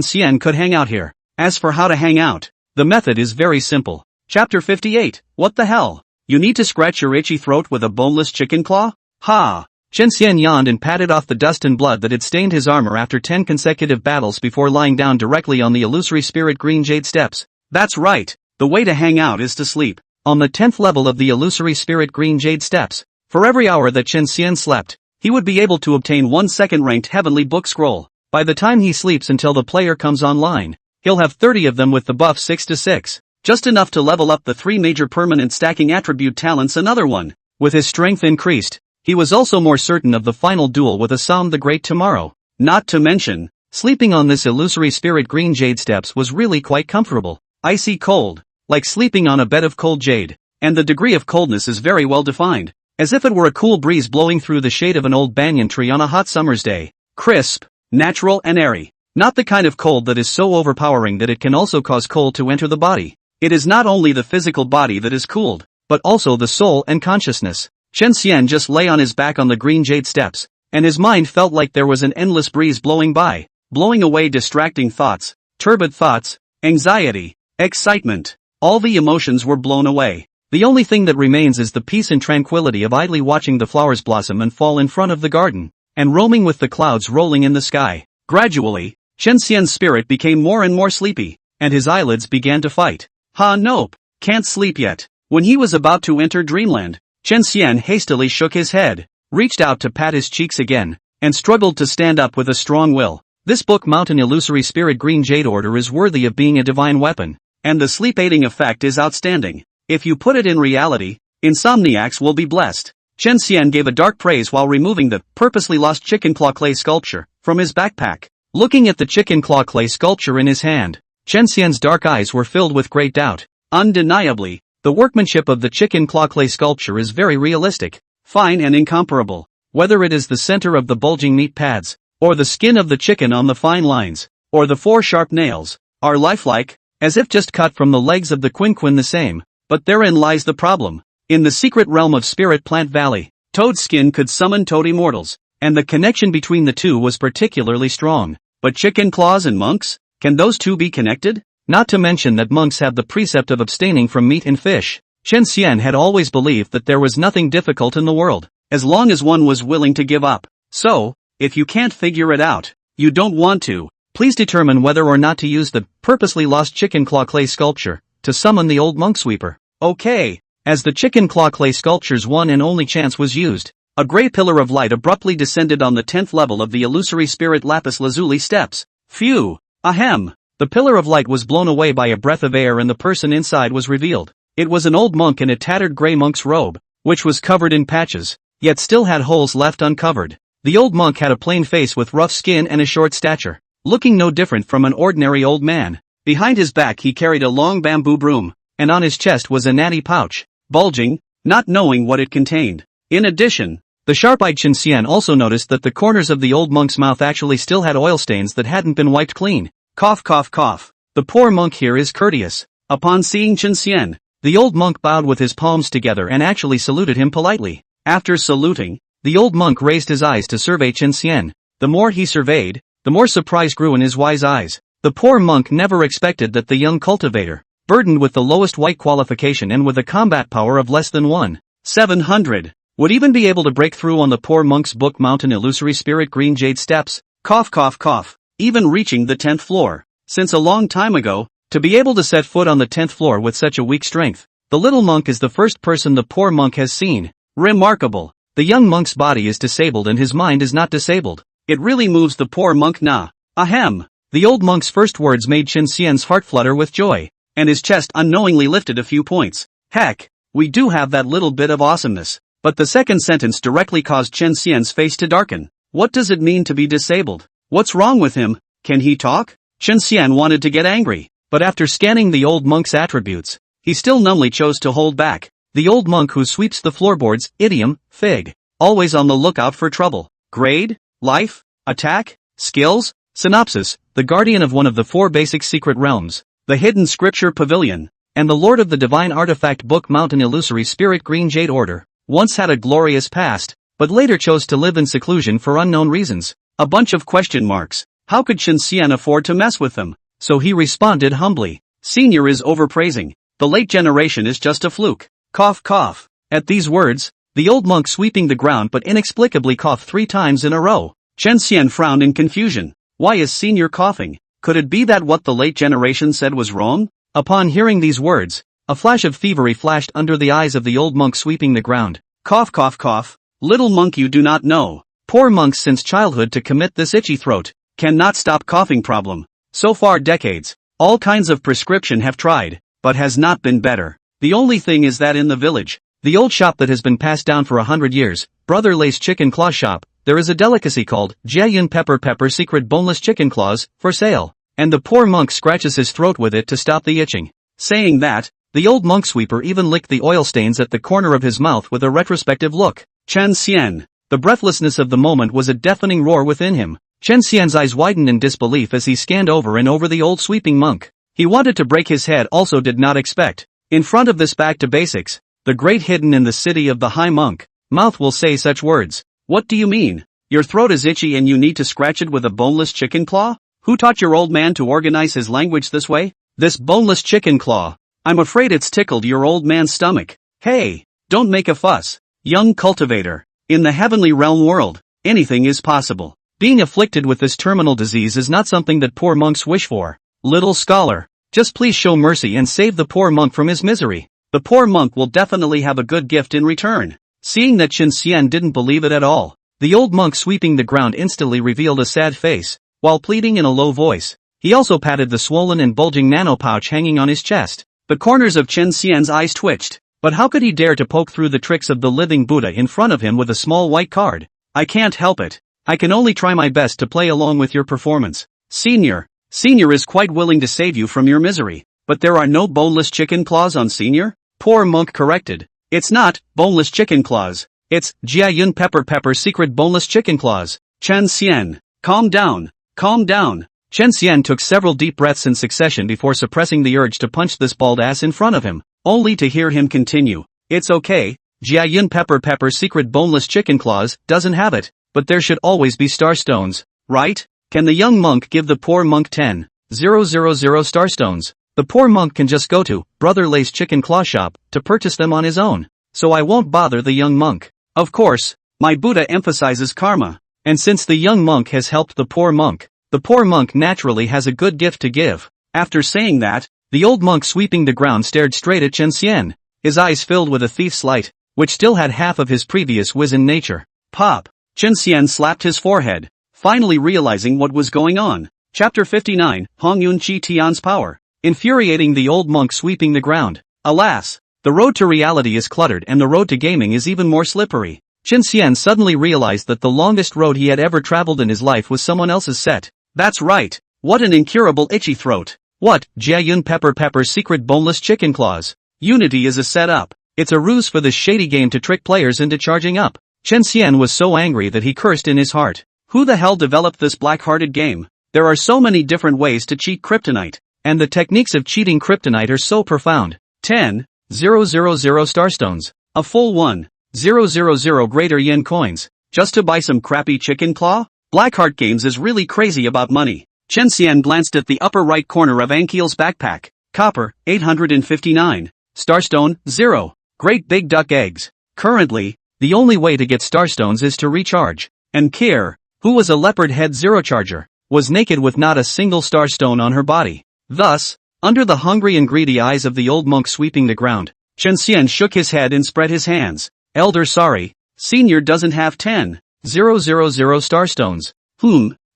Xian could hang out here. As for how to hang out, the method is very simple. Chapter 58, What the hell? You need to scratch your itchy throat with a boneless chicken claw? Ha! Chen Xian yawned and patted off the dust and blood that had stained his armor after 10 consecutive battles before lying down directly on the illusory spirit green jade steps. That's right, the way to hang out is to sleep. On the 10th level of the illusory spirit green jade steps, for every hour that Chen Xian slept, he would be able to obtain 1 second-ranked heavenly book scroll. By the time he sleeps until the player comes online, he'll have 30 of them with the buff 6/6. Just enough to level up the 3 major permanent stacking attribute talents another one. With his strength increased, he was also more certain of the final duel with Assam the Great tomorrow. Not to mention, sleeping on this illusory spirit green jade steps was really quite comfortable. Icy cold, like sleeping on a bed of cold jade, and the degree of coldness is very well defined, as if it were a cool breeze blowing through the shade of an old banyan tree on a hot summer's day. Crisp, natural and airy. Not the kind of cold that is so overpowering that it can also cause cold to enter the body. It is not only the physical body that is cooled, but also the soul and consciousness. Chen Xian just lay on his back on the green jade steps, and his mind felt like there was an endless breeze blowing by, blowing away distracting thoughts, turbid thoughts, anxiety, excitement. All the emotions were blown away. The only thing that remains is the peace and tranquility of idly watching the flowers blossom and fall in front of the garden, and roaming with the clouds rolling in the sky. Gradually, Chen Xian's spirit became more and more sleepy, and his eyelids began to fight. Nope, can't sleep yet. When he was about to enter dreamland, Chen Xian hastily shook his head, reached out to pat his cheeks again, and struggled to stand up with a strong will. This Book Mountain Illusory Spirit Green Jade Order is worthy of being a divine weapon, and the sleep-aiding effect is outstanding. If you put it in reality, insomniacs will be blessed. Chen Xian gave a dark praise while removing the purposely lost chicken claw clay sculpture from his backpack. Looking at the chicken claw clay sculpture in his hand, Chen Xian's dark eyes were filled with great doubt. Undeniably, the workmanship of the chicken claw clay sculpture is very realistic, fine and incomparable. Whether it is the center of the bulging meat pads, or the skin of the chicken on the fine lines, or the 4 sharp nails, are lifelike, as if just cut from the legs of the quinquin the same. But therein lies the problem. In the secret realm of Spirit Plant Valley, Toad's skin could summon Toad immortals, and the connection between the two was particularly strong. But chicken claws and monks? Can those two be connected? Not to mention that monks have the precept of abstaining from meat and fish. Chen Xian had always believed that there was nothing difficult in the world, as long as one was willing to give up. So, if you can't figure it out, you don't want to, please determine whether or not to use the purposely lost chicken claw clay sculpture to summon the old monk sweeper. Okay. As the chicken claw clay sculpture's one and only chance was used, a grey pillar of light abruptly descended on the 10th level of the illusory spirit lapis lazuli steps. Phew! Ahem! The pillar of light was blown away by a breath of air and the person inside was revealed. It was an old monk in a tattered grey monk's robe, which was covered in patches, yet still had holes left uncovered. The old monk had a plain face with rough skin and a short stature, looking no different from an ordinary old man. Behind his back he carried a long bamboo broom, and on his chest was a natty pouch, bulging, not knowing what it contained. In addition, the sharp-eyed Chen Xian also noticed that the corners of the old monk's mouth actually still had oil stains that hadn't been wiped clean. Cough cough cough. The poor monk here is courteous. Upon seeing Chen Xian, the old monk bowed with his palms together and actually saluted him politely. After saluting, the old monk raised his eyes to survey Chen Xian. The more he surveyed, the more surprise grew in his wise eyes. The poor monk never expected that the young cultivator, burdened with the lowest white qualification and with a combat power of less than 1/700, would even be able to break through on the poor monk's Book Mountain Illusory Spirit Green Jade steps. Cough cough cough. Even reaching the 10th floor. Since a long time ago, to be able to set foot on the 10th floor with such a weak strength, the little monk is the first person the poor monk has seen. Remarkable. The young monk's body is disabled and his mind is not disabled. It really moves the poor monk na. Ahem. The old monk's first words made Chen Xian's heart flutter with joy, and his chest unknowingly lifted a few points. Heck, we do have that little bit of awesomeness. But the second sentence directly caused Chen Xian's face to darken. What does it mean to be disabled? What's wrong with him? Can he talk? Chen Xian wanted to get angry, but after scanning the old monk's attributes, he still numbly chose to hold back. The old monk who sweeps the floorboards, idiom, fig, always on the lookout for trouble. Grade, life, attack, skills, synopsis, the guardian of one of the 4 basic secret realms, the hidden scripture pavilion, and the lord of the divine artifact Book Mountain Illusory Spirit Green Jade Order, once had a glorious past, but later chose to live in seclusion for unknown reasons. A bunch of question marks. How could Chen Xian afford to mess with them? So he responded humbly. Senior is overpraising. the late generation is just a fluke. Cough cough. At these words, the old monk sweeping the ground but inexplicably coughed 3 times in a row. Chen Xian frowned in confusion. Why is senior coughing? Could it be that what the late generation said was wrong? Upon hearing these words, a flash of thievery flashed under the eyes of the old monk sweeping the ground. Cough cough cough. Little monk, you do not know. Poor monks since childhood to commit this itchy throat, cannot stop coughing problem. So far decades, all kinds of prescription have tried, but has not been better. The only thing is that in the village, the old shop that has been passed down for 100 years, Brother Lay's Chicken Claw Shop, there is a delicacy called Jiayun Pepper Secret Boneless Chicken Claws, for sale, and the poor monk scratches his throat with it to stop the itching. Saying that, the old monk sweeper even licked the oil stains at the corner of his mouth with a retrospective look. Chen Xian. The breathlessness of the moment was a deafening roar within him. Chen Xian's eyes widened in disbelief as he scanned over and over the old sweeping monk. He wanted to break his head, also did not expect. In front of this back to basics, the great hidden in the city of the high monk, mouth will say such words. What do you mean? Your throat is itchy and you need to scratch it with a boneless chicken claw? Who taught your old man to organize his language this way? This boneless chicken claw. I'm afraid it's tickled your old man's stomach. Hey, don't make a fuss. Young cultivator. In the heavenly realm world, anything is possible. Being afflicted with this terminal disease is not something that poor monks wish for. Little scholar, just please show mercy and save the poor monk from his misery. The poor monk will definitely have a good gift in return. Seeing that Chen Xian didn't believe it at all, the old monk sweeping the ground instantly revealed a sad face, while pleading in a low voice. He also patted the swollen and bulging nano pouch hanging on his chest. The corners of Chen Xian's eyes twitched. But how could he dare to poke through the tricks of the living Buddha in front of him with a small white card? I can't help it. I can only try my best to play along with your performance. Senior is quite willing to save you from your misery. But there are no boneless chicken claws on Senior? Poor monk corrected. It's not boneless chicken claws. It's Jiayun Pepper Secret Boneless Chicken Claws. Chen Xian, calm down. Calm down. Chen Xian took several deep breaths in succession before suppressing the urge to punch this bald ass in front of him, only to hear him continue. It's okay, Jiayun Pepper Secret Boneless Chicken Claws doesn't have it, but there should always be star stones, right? Can the young monk give the poor monk 10,000 star stones? The poor monk can just go to Brother Lay's Chicken Claw Shop to purchase them on his own, so I won't bother the young monk. Of course, my Buddha emphasizes karma, and since the young monk has helped the poor monk naturally has a good gift to give. After saying that, the old monk sweeping the ground stared straight at Chen Xian, his eyes filled with a thief's light, which still had half of his previous wizened nature. Pop! Chen Xian slapped his forehead, finally realizing what was going on. Chapter 59, Hongyun Chi Tian's Power. Infuriating the old monk sweeping the ground. Alas! The road to reality is cluttered and the road to gaming is even more slippery. Chen Xian suddenly realized that the longest road he had ever traveled in his life was someone else's set. That's right. What an incurable itchy throat. What, Jiayun Pepper Secret Boneless Chicken Claws? Unity is a setup. It's a ruse for this shady game to trick players into charging up. Chen Xian was so angry that he cursed in his heart. Who the hell developed this black-hearted game? There are so many different ways to cheat kryptonite, and the techniques of cheating kryptonite are so profound. 10,000 starstones. A full 1,000 greater yen coins. Just to buy some crappy chicken claw? Blackheart Games is really crazy about money. Chen Xian glanced at the upper right corner of Ankiel's backpack. Copper, 859. Starstone, 0. Great big duck eggs. Currently, the only way to get starstones is to recharge. And Kier, who was a leopard head zero charger, was naked with not a single starstone on her body. Thus, under the hungry and greedy eyes of the old monk sweeping the ground, Chen Xian shook his head and spread his hands. Elder, sorry, Senior doesn't have 10,000 starstones.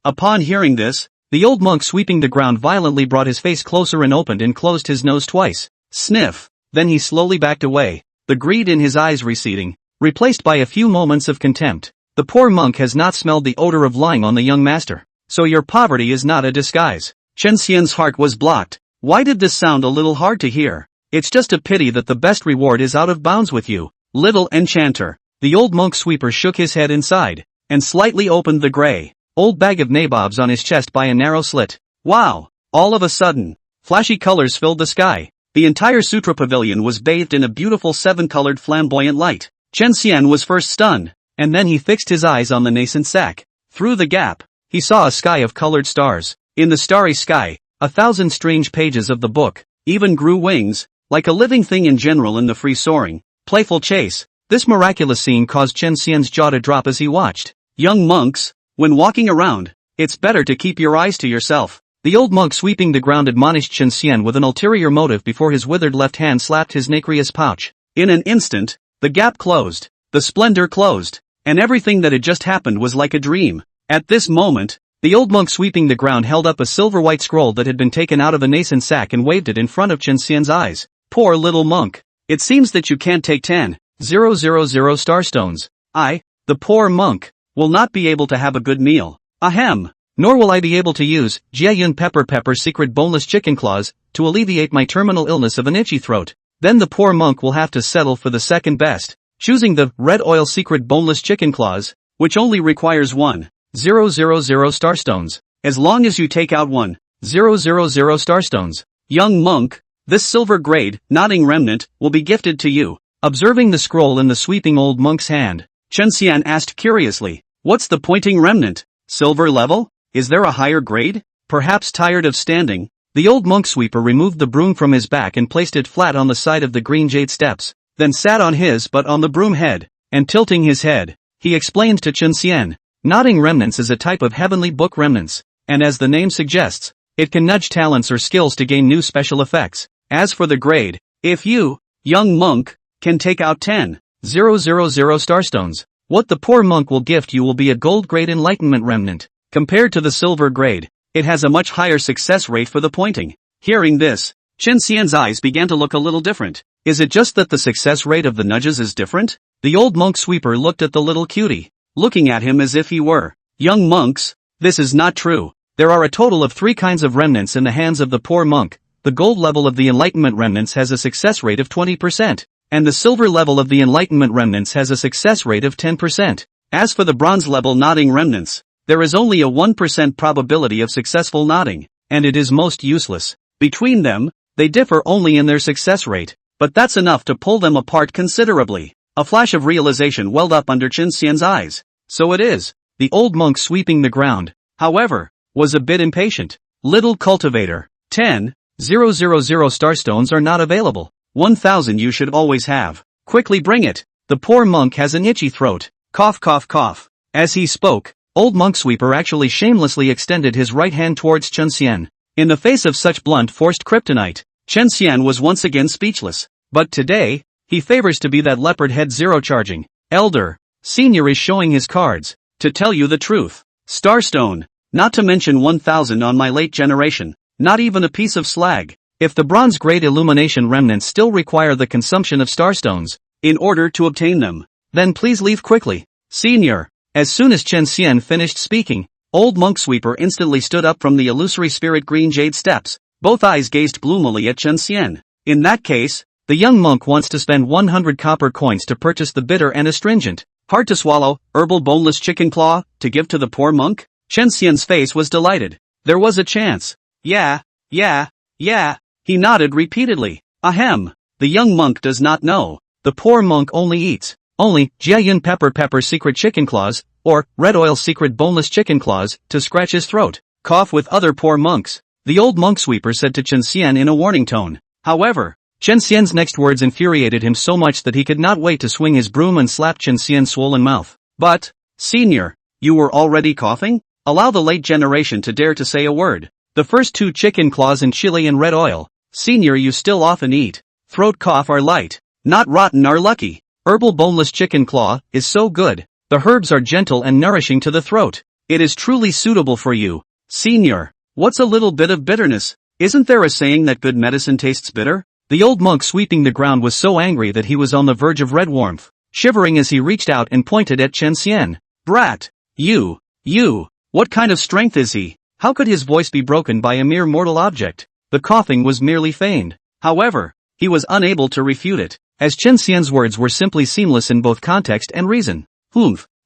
Upon hearing this, the old monk sweeping the ground violently brought his face closer and opened and closed his nose twice. Sniff. Then he slowly backed away, the greed in his eyes receding, replaced by a few moments of contempt. The poor monk has not smelled the odor of lying on the young master. So your poverty is not a disguise. Chen Xian's heart was blocked. Why did this sound a little hard to hear? It's just a pity that the best reward is out of bounds with you, little enchanter. The old monk sweeper shook his head inside, and slightly opened the gray, old bag of nabobs on his chest by a narrow slit. Wow! All of a sudden, flashy colors filled the sky. The entire sutra pavilion was bathed in a beautiful 7-colored flamboyant light. Chen Xian was first stunned, and then he fixed his eyes on the nascent sack. Through the gap, he saw a sky of colored stars. In the starry sky, 1,000 strange pages of the book even grew wings. like a living thing in general in the free soaring, playful chase. This miraculous scene caused Chen Xian's jaw to drop as he watched. Young monks, when walking around, it's better to keep your eyes to yourself. The old monk sweeping the ground admonished Chen Xian with an ulterior motive before his withered left hand slapped his nacreous pouch. In an instant, the gap closed, the splendor closed, and everything that had just happened was like a dream. At this moment, the old monk sweeping the ground held up a silver-white scroll that had been taken out of a nascent sack and waved it in front of Chen Xian's eyes. Poor little monk. It seems that you can't take 10,000 starstones. I, the poor monk, will not be able to have a good meal. Ahem. Nor will I be able to use Jiayun Pepper secret boneless chicken claws to alleviate my terminal illness of an itchy throat. Then the poor monk will have to settle for the second best, choosing the red oil secret boneless chicken claws, which only requires 1,000 starstones. As long as you take out 1,000 starstones, young monk, this silver grade, nodding remnant, will be gifted to you. Observing the scroll in the sweeping old monk's hand, Chen Xian asked curiously, what's the pointing remnant? Silver level? Is there a higher grade? Perhaps tired of standing, the old monk sweeper removed the broom from his back and placed it flat on the side of the green jade steps, then sat on his butt on the broom head, and tilting his head, he explained to Chen Xian, nodding remnants is a type of heavenly book remnants, and as the name suggests, it can nudge talents or skills to gain new special effects. As for the grade, if you, young monk, can take out 10,000 starstones, what the poor monk will gift you will be a gold grade enlightenment remnant. Compared to the silver grade, it has a much higher success rate for the pointing. Hearing this, Chen Xian's eyes began to look a little different. Is it just that the success rate of the nudges is different? The old monk sweeper looked at the little cutie, looking at him as if he were. Young monks, this is not true. There are a total of 3 kinds of remnants in the hands of the poor monk. The gold level of the enlightenment remnants has a success rate of 20%, and the silver level of the enlightenment remnants has a success rate of 10%. As for the bronze level nodding remnants, there is only a 1% probability of successful nodding, and it is most useless. Between them, they differ only in their success rate, but that's enough to pull them apart considerably. A flash of realization welled up under Chen Xian's eyes. So it is. The old monk sweeping the ground, however, was a bit impatient. Little cultivator, 10,000 starstones are not available. 1,000 you should always have. Quickly bring it. The poor monk has an itchy throat. Cough cough cough. As he spoke, old monk sweeper actually shamelessly extended his right hand towards Chen Xian. In the face of such blunt forced kryptonite, Chen Xian was once again speechless. But today, he favors to be that leopard head zero charging. Elder, senior is showing his cards. To tell you the truth, starstone, not to mention 1,000 on my late generation, not even a piece of slag. If the bronze grade illumination remnants still require the consumption of starstones, in order to obtain them, then please leave quickly. Senior. As soon as Chen Xian finished speaking, old monk sweeper instantly stood up from the illusory spirit green jade steps. Both eyes gazed gloomily at Chen Xian. In that case, the young monk wants to spend 100 copper coins to purchase the bitter and astringent, hard to swallow, herbal boneless chicken claw, to give to the poor monk? Chen Xian's face was delighted. There was a chance. Yeah. He nodded repeatedly. Ahem. The young monk does not know. The poor monk only eats. Only Jiayun Pepper secret chicken claws, or red oil secret boneless chicken claws, to scratch his throat. Cough with other poor monks. The old monk sweeper said to Chen Xian in a warning tone. However, Chen Xian's next words infuriated him so much that he could not wait to swing his broom and slap Chen Xian's swollen mouth. But, senior, you were already coughing? Allow the late generation to dare to say a word. The first 2 chicken claws in chili and red oil, senior you still often eat. Throat cough are light, not rotten are lucky. Herbal boneless chicken claw is so good. The herbs are gentle and nourishing to the throat. It is truly suitable for you. Senior, what's a little bit of bitterness? Isn't there a saying that good medicine tastes bitter? The old monk sweeping the ground was so angry that he was on the verge of red warmth, shivering as he reached out and pointed at Chen Xian. Brat! You! What kind of strength is he? How could his voice be broken by a mere mortal object? The coughing was merely feigned. However, he was unable to refute it, as Chen Xian's words were simply seamless in both context and reason.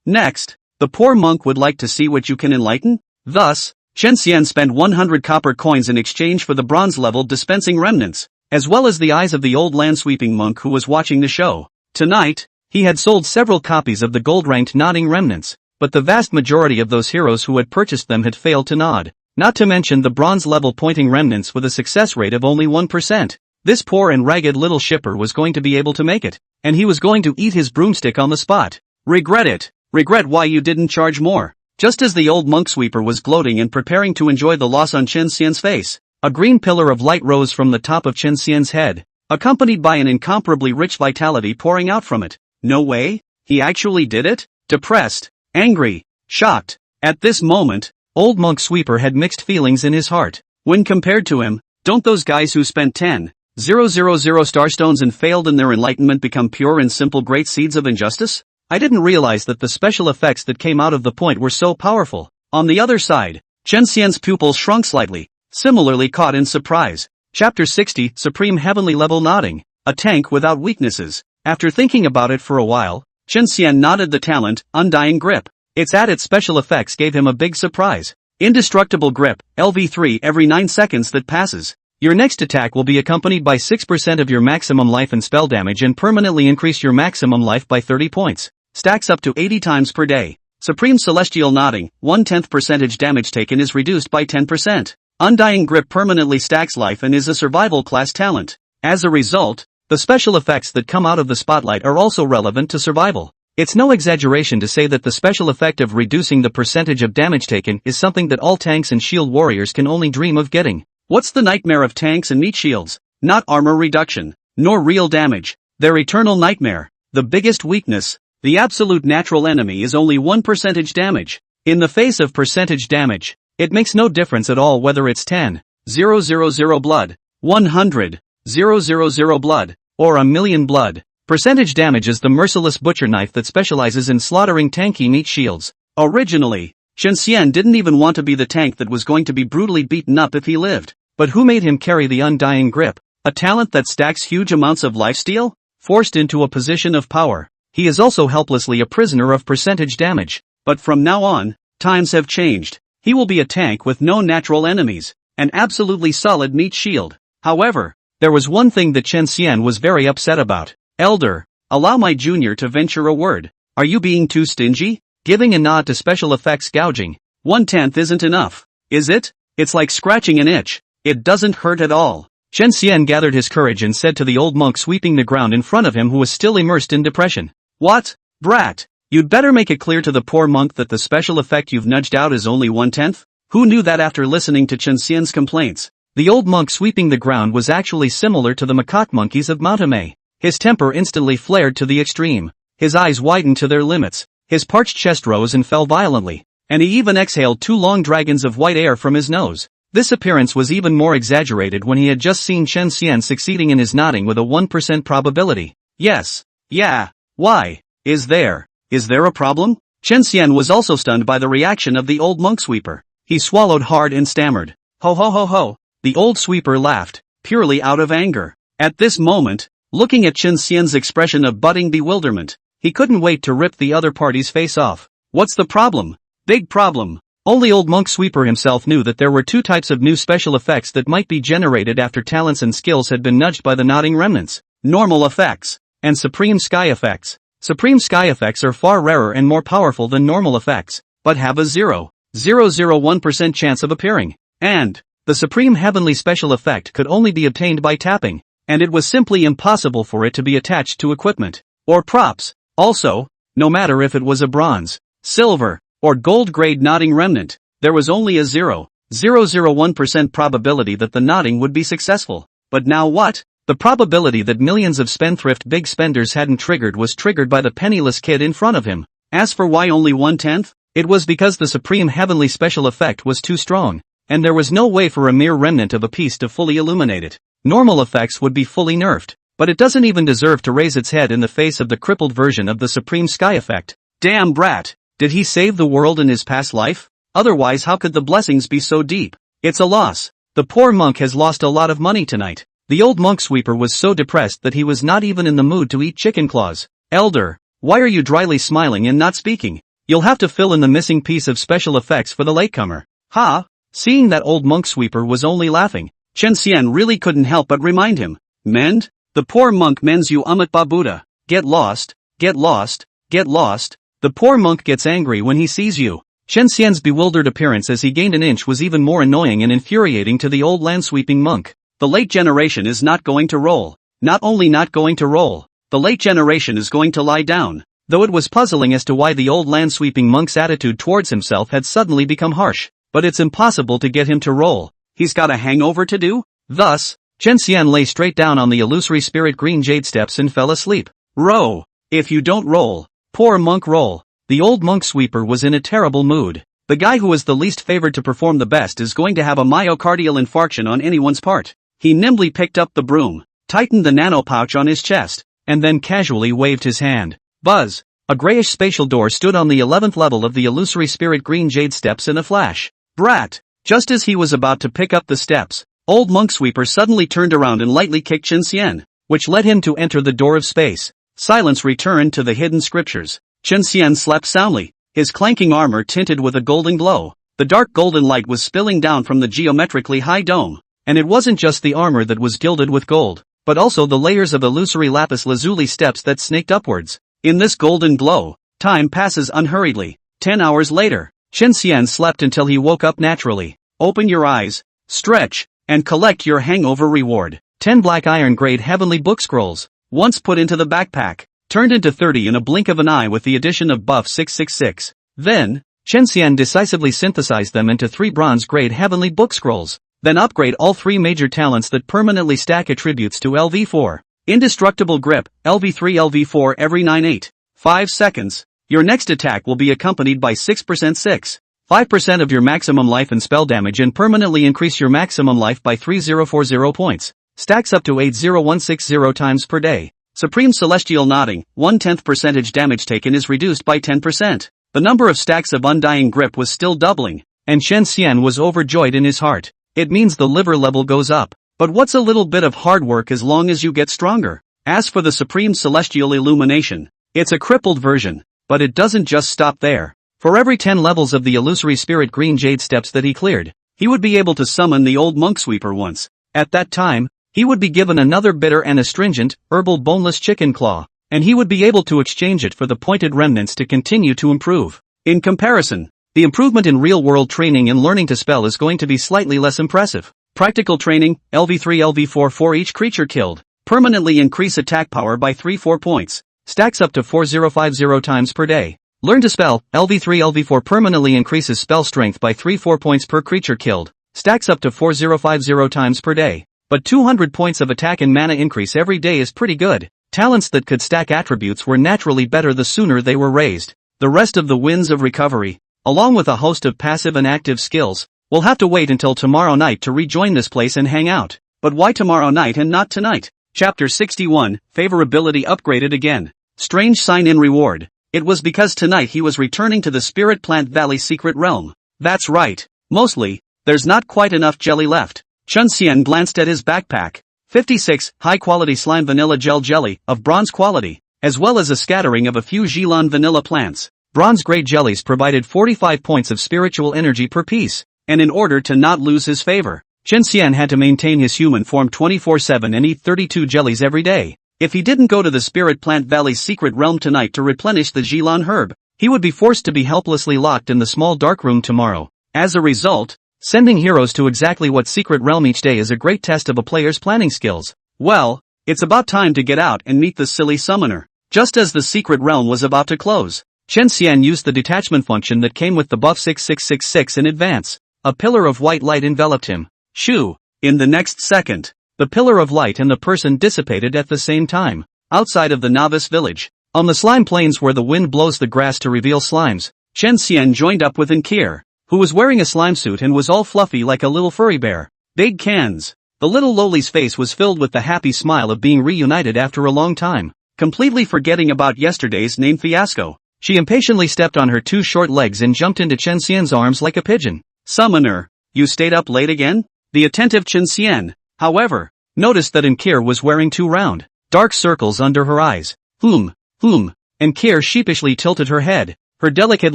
Next, the poor monk would like to see what you can enlighten? Thus, Chen Xian spent 100 copper coins in exchange for the bronze level dispensing remnants, as well as the eyes of the old land-sweeping monk who was watching the show. Tonight, he had sold several copies of the gold-ranked nodding remnants, but the vast majority of those heroes who had purchased them had failed to nod, not to mention the bronze-level pointing remnants with a success rate of only 1%. This poor and ragged little shipper was going to be able to make it, and he was going to eat his broomstick on the spot. Regret it. Regret why you didn't charge more. Just as the old monk sweeper was gloating and preparing to enjoy the loss on Chen Xian's face, a green pillar of light rose from the top of Chen Xian's head, accompanied by an incomparably rich vitality pouring out from it. No way? He actually did it? Depressed, angry, shocked. At this moment, old monk sweeper had mixed feelings in his heart. When compared to him, don't those guys who spent 10,000 starstones and failed in their enlightenment become pure and simple great seeds of injustice? I didn't realize that the special effects that came out of the point were so powerful. On the other side, Chen Xian's pupils shrunk slightly, similarly caught in surprise. Chapter 60, Supreme Heavenly Level Nodding. A tank without weaknesses. After thinking about it for a while, Chen Xian nodded the talent, Undying Grip. Its added special effects gave him a big surprise. Indestructible Grip, LV3 every 9 seconds that passes. Your next attack will be accompanied by 6% of your maximum life and spell damage and permanently increase your maximum life by 30 points. Stacks up to 80 times per day. Supreme Celestial Nodding, 1/10 percentage damage taken is reduced by 10%. Undying Grip permanently stacks life and is a survival class talent. As a result, the special effects that come out of the spotlight are also relevant to survival. It's no exaggeration to say that the special effect of reducing the percentage of damage taken is something that all tanks and shield warriors can only dream of getting. What's the nightmare of tanks and meat shields? Not armor reduction, nor real damage. Their eternal nightmare. The biggest weakness. The absolute natural enemy is only 1% damage. In the face of percentage damage, it makes no difference at all whether it's 10,000 blood, 100,000 blood, or 1,000,000 blood. Percentage damage is the merciless butcher knife that specializes in slaughtering tanky meat shields. Originally, Chen Xian didn't even want to be the tank that was going to be brutally beaten up if he lived. But who made him carry the Undying Grip? A talent that stacks huge amounts of lifesteal? Forced into a position of power, he is also helplessly a prisoner of percentage damage. But from now on, times have changed. He will be a tank with no natural enemies, an absolutely solid meat shield. However, there was one thing that Chen Xian was very upset about. Elder, allow my junior to venture a word. Are you being too stingy? Giving a nod to special effects gouging. 1/10 isn't enough, is it? It's like scratching an itch. It doesn't hurt at all. Chen Xian gathered his courage and said to the old monk sweeping the ground in front of him who was still immersed in depression. What? Brat! You'd better make it clear to the poor monk that the special effect you've nudged out is only 1/10? Who knew that after listening to Chen Xian's complaints? The old monk sweeping the ground was actually similar to the macaque monkeys of Manhwa. His temper instantly flared to the extreme. His eyes widened to their limits. His parched chest rose and fell violently. And he even exhaled 2 long dragons of white air from his nose. This appearance was even more exaggerated when he had just seen Chen Xian succeeding in his nodding with a 1% probability. Yes. Yeah. Why? Is there a problem? Chen Xian was also stunned by the reaction of the old monk sweeper. He swallowed hard and stammered. Ho ho ho ho. The old sweeper laughed, purely out of anger. At this moment, looking at Chen Xian's expression of budding bewilderment, he couldn't wait to rip the other party's face off. What's the problem? Big problem. Only old monk sweeper himself knew that there were 2 types of new special effects that might be generated after talents and skills had been nudged by the nodding remnants. Normal effects and Supreme Sky effects. Supreme Sky effects are far rarer and more powerful than normal effects, but have a 0.001% chance of appearing. And the Supreme Heavenly Special Effect could only be obtained by tapping, and it was simply impossible for it to be attached to equipment or props. Also, no matter if it was a bronze, silver, or gold-grade nodding remnant, there was only a 0.001% probability that the nodding would be successful. But now what? The probability that millions of spendthrift big spenders hadn't triggered was triggered by the penniless kid in front of him. As for why only 1/10, it was because the Supreme Heavenly Special Effect was too strong, and there was no way for a mere remnant of a piece to fully illuminate it. Normal effects would be fully nerfed, but it doesn't even deserve to raise its head in the face of the crippled version of the Supreme Sky Effect. Damn brat! Did he save the world in his past life? Otherwise how could the blessings be so deep? It's a loss. The poor monk has lost a lot of money tonight. The old monk sweeper was so depressed that he was not even in the mood to eat chicken claws. Elder, why are you dryly smiling and not speaking? You'll have to fill in the missing piece of special effects for the latecomer. Ha! Seeing that old monk sweeper was only laughing, Chen Xian really couldn't help but remind him. Mend? The poor monk mends you Umat Babuda. Get lost, get lost, get lost. The poor monk gets angry when he sees you. Chen Xian's bewildered appearance as he gained an inch was even more annoying and infuriating to the old landsweeping monk. The late generation is not going to roll. Not only not going to roll, the late generation is going to lie down. Though it was puzzling as to why the old land-sweeping monk's attitude towards himself had suddenly become harsh, but it's impossible to get him to roll. He's got a hangover to do? Thus, Chen Xian lay straight down on the illusory spirit green jade steps and fell asleep. Row. If you don't roll, poor monk roll. The old monk sweeper was in a terrible mood. The guy who is the least favored to perform the best is going to have a myocardial infarction on anyone's part. He nimbly picked up the broom, tightened the nano pouch on his chest, and then casually waved his hand. Buzz! A grayish spatial door stood on the 11th level of the illusory spirit green jade steps in a flash. Brat! Just as he was about to pick up the steps, old monk sweeper suddenly turned around and lightly kicked Chen Xian, which led him to enter the door of space. Silence returned to the hidden scriptures. Chen Xian slept soundly, his clanking armor tinted with a golden glow. The dark golden light was spilling down from the geometrically high dome, and it wasn't just the armor that was gilded with gold, but also the layers of illusory lapis lazuli steps that snaked upwards. In this golden glow, time passes unhurriedly. 10 hours later, Chen Xian slept until he woke up naturally. Open your eyes, stretch, and collect your hangover reward. 10 black iron grade heavenly book scrolls, once put into the backpack, turned into 30 in a blink of an eye with the addition of buff 666. Then, Chen Xian decisively synthesized them into 3 bronze grade heavenly book scrolls. Then upgrade all 3 major talents that permanently stack attributes to LV4. Indestructible grip, LV3 LV4 every 9-8.5 seconds. Your next attack will be accompanied by 6% 5% of your maximum life and spell damage and permanently increase your maximum life by 3040 points. Stacks up to 80160 times per day. Supreme Celestial Nodding, 1/10 percentage damage taken is reduced by 10%. The number of stacks of Undying Grip was still doubling, and Chen Xian was overjoyed in his heart. It means the liver level goes up. But what's a little bit of hard work as long as you get stronger? As for the Supreme Celestial Illumination, it's a crippled version, but it doesn't just stop there. For every 10 levels of the illusory spirit green jade steps that he cleared, he would be able to summon the old monk sweeper once. At that time, he would be given another bitter and astringent, herbal boneless chicken claw, and he would be able to exchange it for the pointed remnants to continue to improve. In comparison, the improvement in real-world training and learning to spell is going to be slightly less impressive. Practical training, LV3 LV4 for each creature killed, permanently increase attack power by 3-4 points, stacks up to 4050 times per day. Learn to spell, LV3 LV4 permanently increases spell strength by 3-4 points per creature killed, stacks up to 4050 times per day. But 200 points of attack and mana increase every day is pretty good. Talents that could stack attributes were naturally better the sooner they were raised. The rest of the winds of recovery, along with a host of passive and active skills, we'll have to wait until tomorrow night to rejoin this place and hang out. But why tomorrow night and not tonight? Chapter 61, Favorability upgraded again. Strange sign-in reward. It was because tonight he was returning to the Spirit Plant Valley secret realm. That's right. Mostly, there's not quite enough jelly left. Chen Xian glanced at his backpack. 56, high-quality slime vanilla gel jelly, of bronze quality, as well as a scattering of a few Jilan vanilla plants. Bronze-grade jellies provided 45 points of spiritual energy per piece, and in order to not lose his favor, Chen Xian had to maintain his human form 24/7 and eat 32 jellies every day. If he didn't go to the Spirit Plant Valley's secret realm tonight to replenish the Jilan herb, he would be forced to be helplessly locked in the small dark room tomorrow. As a result, sending heroes to exactly what secret realm each day is a great test of a player's planning skills. Well, it's about time to get out and meet the silly summoner. Just as the secret realm was about to close, Chen Xian used the detachment function that came with the buff 6666 in advance. A pillar of white light enveloped him. Shoo! In the next second, the pillar of light and the person dissipated at the same time. Outside of the novice village, on the slime plains where the wind blows the grass to reveal slimes, Chen Xian joined up with Inkir, who was wearing a slime suit and was all fluffy like a little furry bear. Big cans. The little loli's face was filled with the happy smile of being reunited after a long time. Completely forgetting about yesterday's name fiasco, she impatiently stepped on her 2 short legs and jumped into Chen Xian's arms like a pigeon. Summoner, you stayed up late again? The attentive Chen Xian, however, noticed that Inkir was wearing 2 round, dark circles under her eyes. Inkir sheepishly tilted her head, her delicate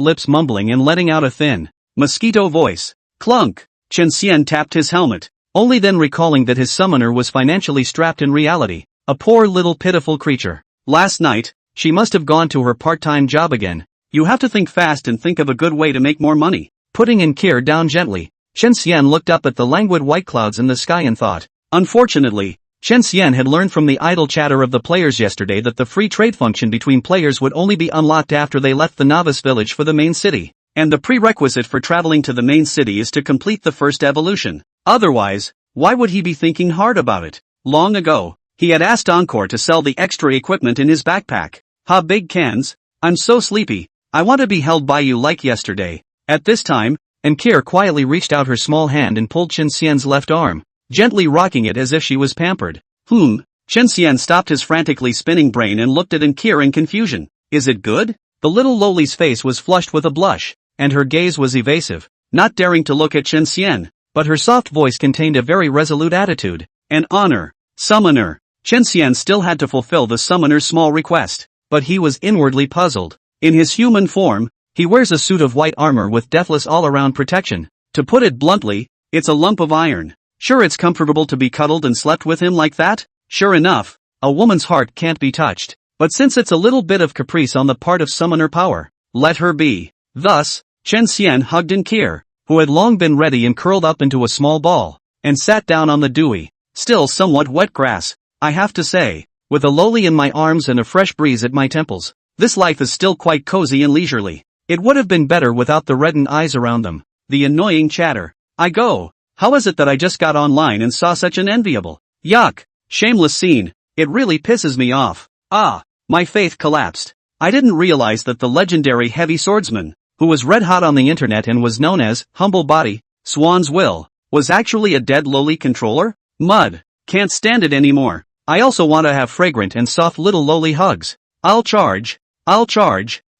lips mumbling and letting out a thin, mosquito voice. Clunk! Chen Xian tapped his helmet, only then recalling that his summoner was financially strapped in reality. A poor little pitiful creature. Last night, she must have gone to her part-time job again. You have to think fast and think of a good way to make more money. Putting Inkir down gently, Chen Xian looked up at the languid white clouds in the sky and thought, Unfortunately, Chen Xian had learned from the idle chatter of the players yesterday that the free trade function between players would only be unlocked after they left the novice village for the main city, and the prerequisite for traveling to the main city is to complete the first evolution. Otherwise, why would he be thinking hard about it? Long ago, he had asked Encore to sell the extra equipment in his backpack. Ha, big cans, I'm so sleepy, I want to be held by you like yesterday. At this time, Ankir quietly reached out her small hand and pulled Chen Xian's left arm, gently rocking it as if she was pampered. Chen Xian stopped his frantically spinning brain and looked at Ankir in confusion. Is it good? The little loli's face was flushed with a blush, and her gaze was evasive, not daring to look at Chen Xian, but her soft voice contained a very resolute attitude. An honor. Summoner. Chen Xian still had to fulfill the summoner's small request, but he was inwardly puzzled. In his human form, he wears a suit of white armor with deathless all-around protection. To put it bluntly, it's a lump of iron. Sure, it's comfortable to be cuddled and slept with him like that? Sure enough, a woman's heart can't be touched. But since it's a little bit of caprice on the part of summoner power, let her be. Thus, Chen Xian hugged Ankir, who had long been ready and curled up into a small ball, and sat down on the dewy, still somewhat wet grass. I have to say, with a loli in my arms and a fresh breeze at my temples, this life is still quite cozy and leisurely. It would have been better without the reddened eyes around them. The annoying chatter. How is it that I just got online and saw such an enviable, yuck, shameless scene? It really pisses me off. My faith collapsed. I didn't realize that the legendary heavy swordsman, who was red hot on the internet and was known as Humble Body, Swan's Will, was actually a dead loli controller? Mud. Can't stand it anymore. I also want to have fragrant and soft little loli hugs. I'll charge,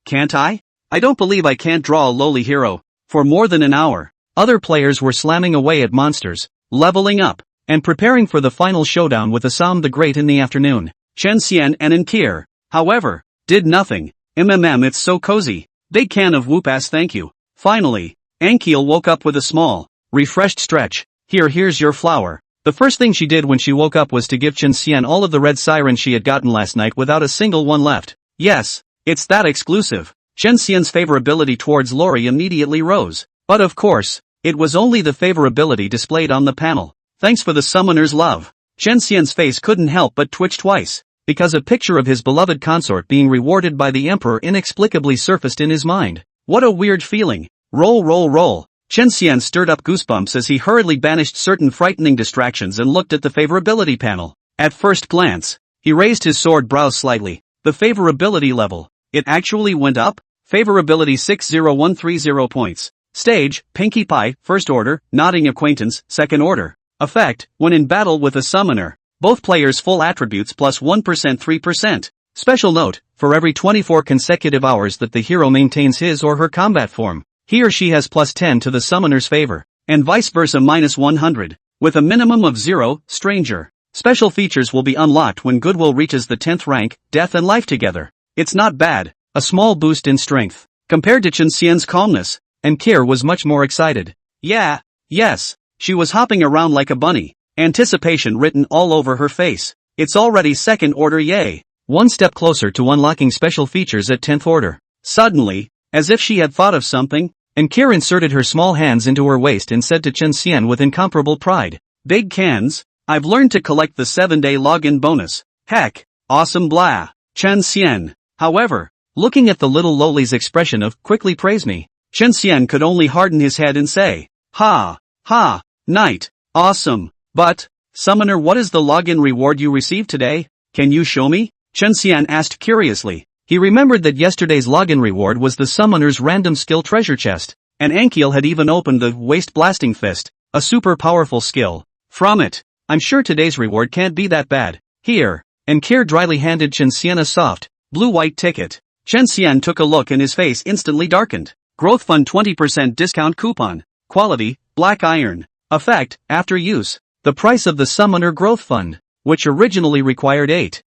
can't I? I don't believe I can't draw a loli hero. For more than an hour, other players were slamming away at monsters, leveling up, and preparing for the final showdown with Assam the Great in the afternoon. Chen Xian and Ankir, however, did nothing. It's so cozy. Big can of whoop-ass thank you. Finally, Ankil woke up with a small, refreshed stretch. Here's your flower. The first thing she did when she woke up was to give Chen Xian all of the red sirens she had gotten last night without a single one left. Yes, it's that exclusive. Chen Xian's favorability towards Lori immediately rose. But of course, it was only the favorability displayed on the panel. Thanks for the summoner's love. Chen Xian's face couldn't help but twitch twice, because a picture of his beloved consort being rewarded by the emperor inexplicably surfaced in his mind. What a weird feeling. Roll. Chen Xian stirred up goosebumps as he hurriedly banished certain frightening distractions and looked at the favorability panel. At first glance, he raised his sword brows slightly. The favorability level. It actually went up? Favorability 60130 points. Stage, Pinkie Pie, First Order, Nodding Acquaintance, Second Order. Effect, when in battle with a summoner. Both players' full attributes plus 1% 3%. Special note, for every 24 consecutive hours that the hero maintains his or her combat form, he or she has plus 10 to the summoner's favor, and vice versa minus 100. With a minimum of 0, Stranger. Special features will be unlocked when Goodwill reaches the 10th rank, Death and Life together. It's not bad, a small boost in strength. Compared to Chen Xian's calmness, Ankir was much more excited. Yes, she was hopping around like a bunny, anticipation written all over her face. It's already second order, yay. One step closer to unlocking special features at 10th order. Suddenly, as if she had thought of something, Ankir inserted her small hands into her waist and said to Chen Xian with incomparable pride, Big cans, I've learned to collect the 7-day login bonus. Heck, awesome blah. Chen Xian, however, looking at the little loli's expression of, quickly praise me, Chen Xian could only harden his head and say, Ha, night, awesome, but, summoner, what is the login reward you received today? Can you show me? Chen Xian asked curiously. He remembered that yesterday's login reward was the summoner's random skill treasure chest, and Ankil had even opened the Waste Blasting Fist, a super powerful skill. From it, I'm sure today's reward can't be that bad. Here, Ankir dryly handed Chen Xian a soft, blue-white ticket. Chen Xian took a look and his face instantly darkened. Growth Fund 20% discount coupon. Quality, Black Iron. Effect, after use. The price of the Summoner Growth Fund, which originally required 8,000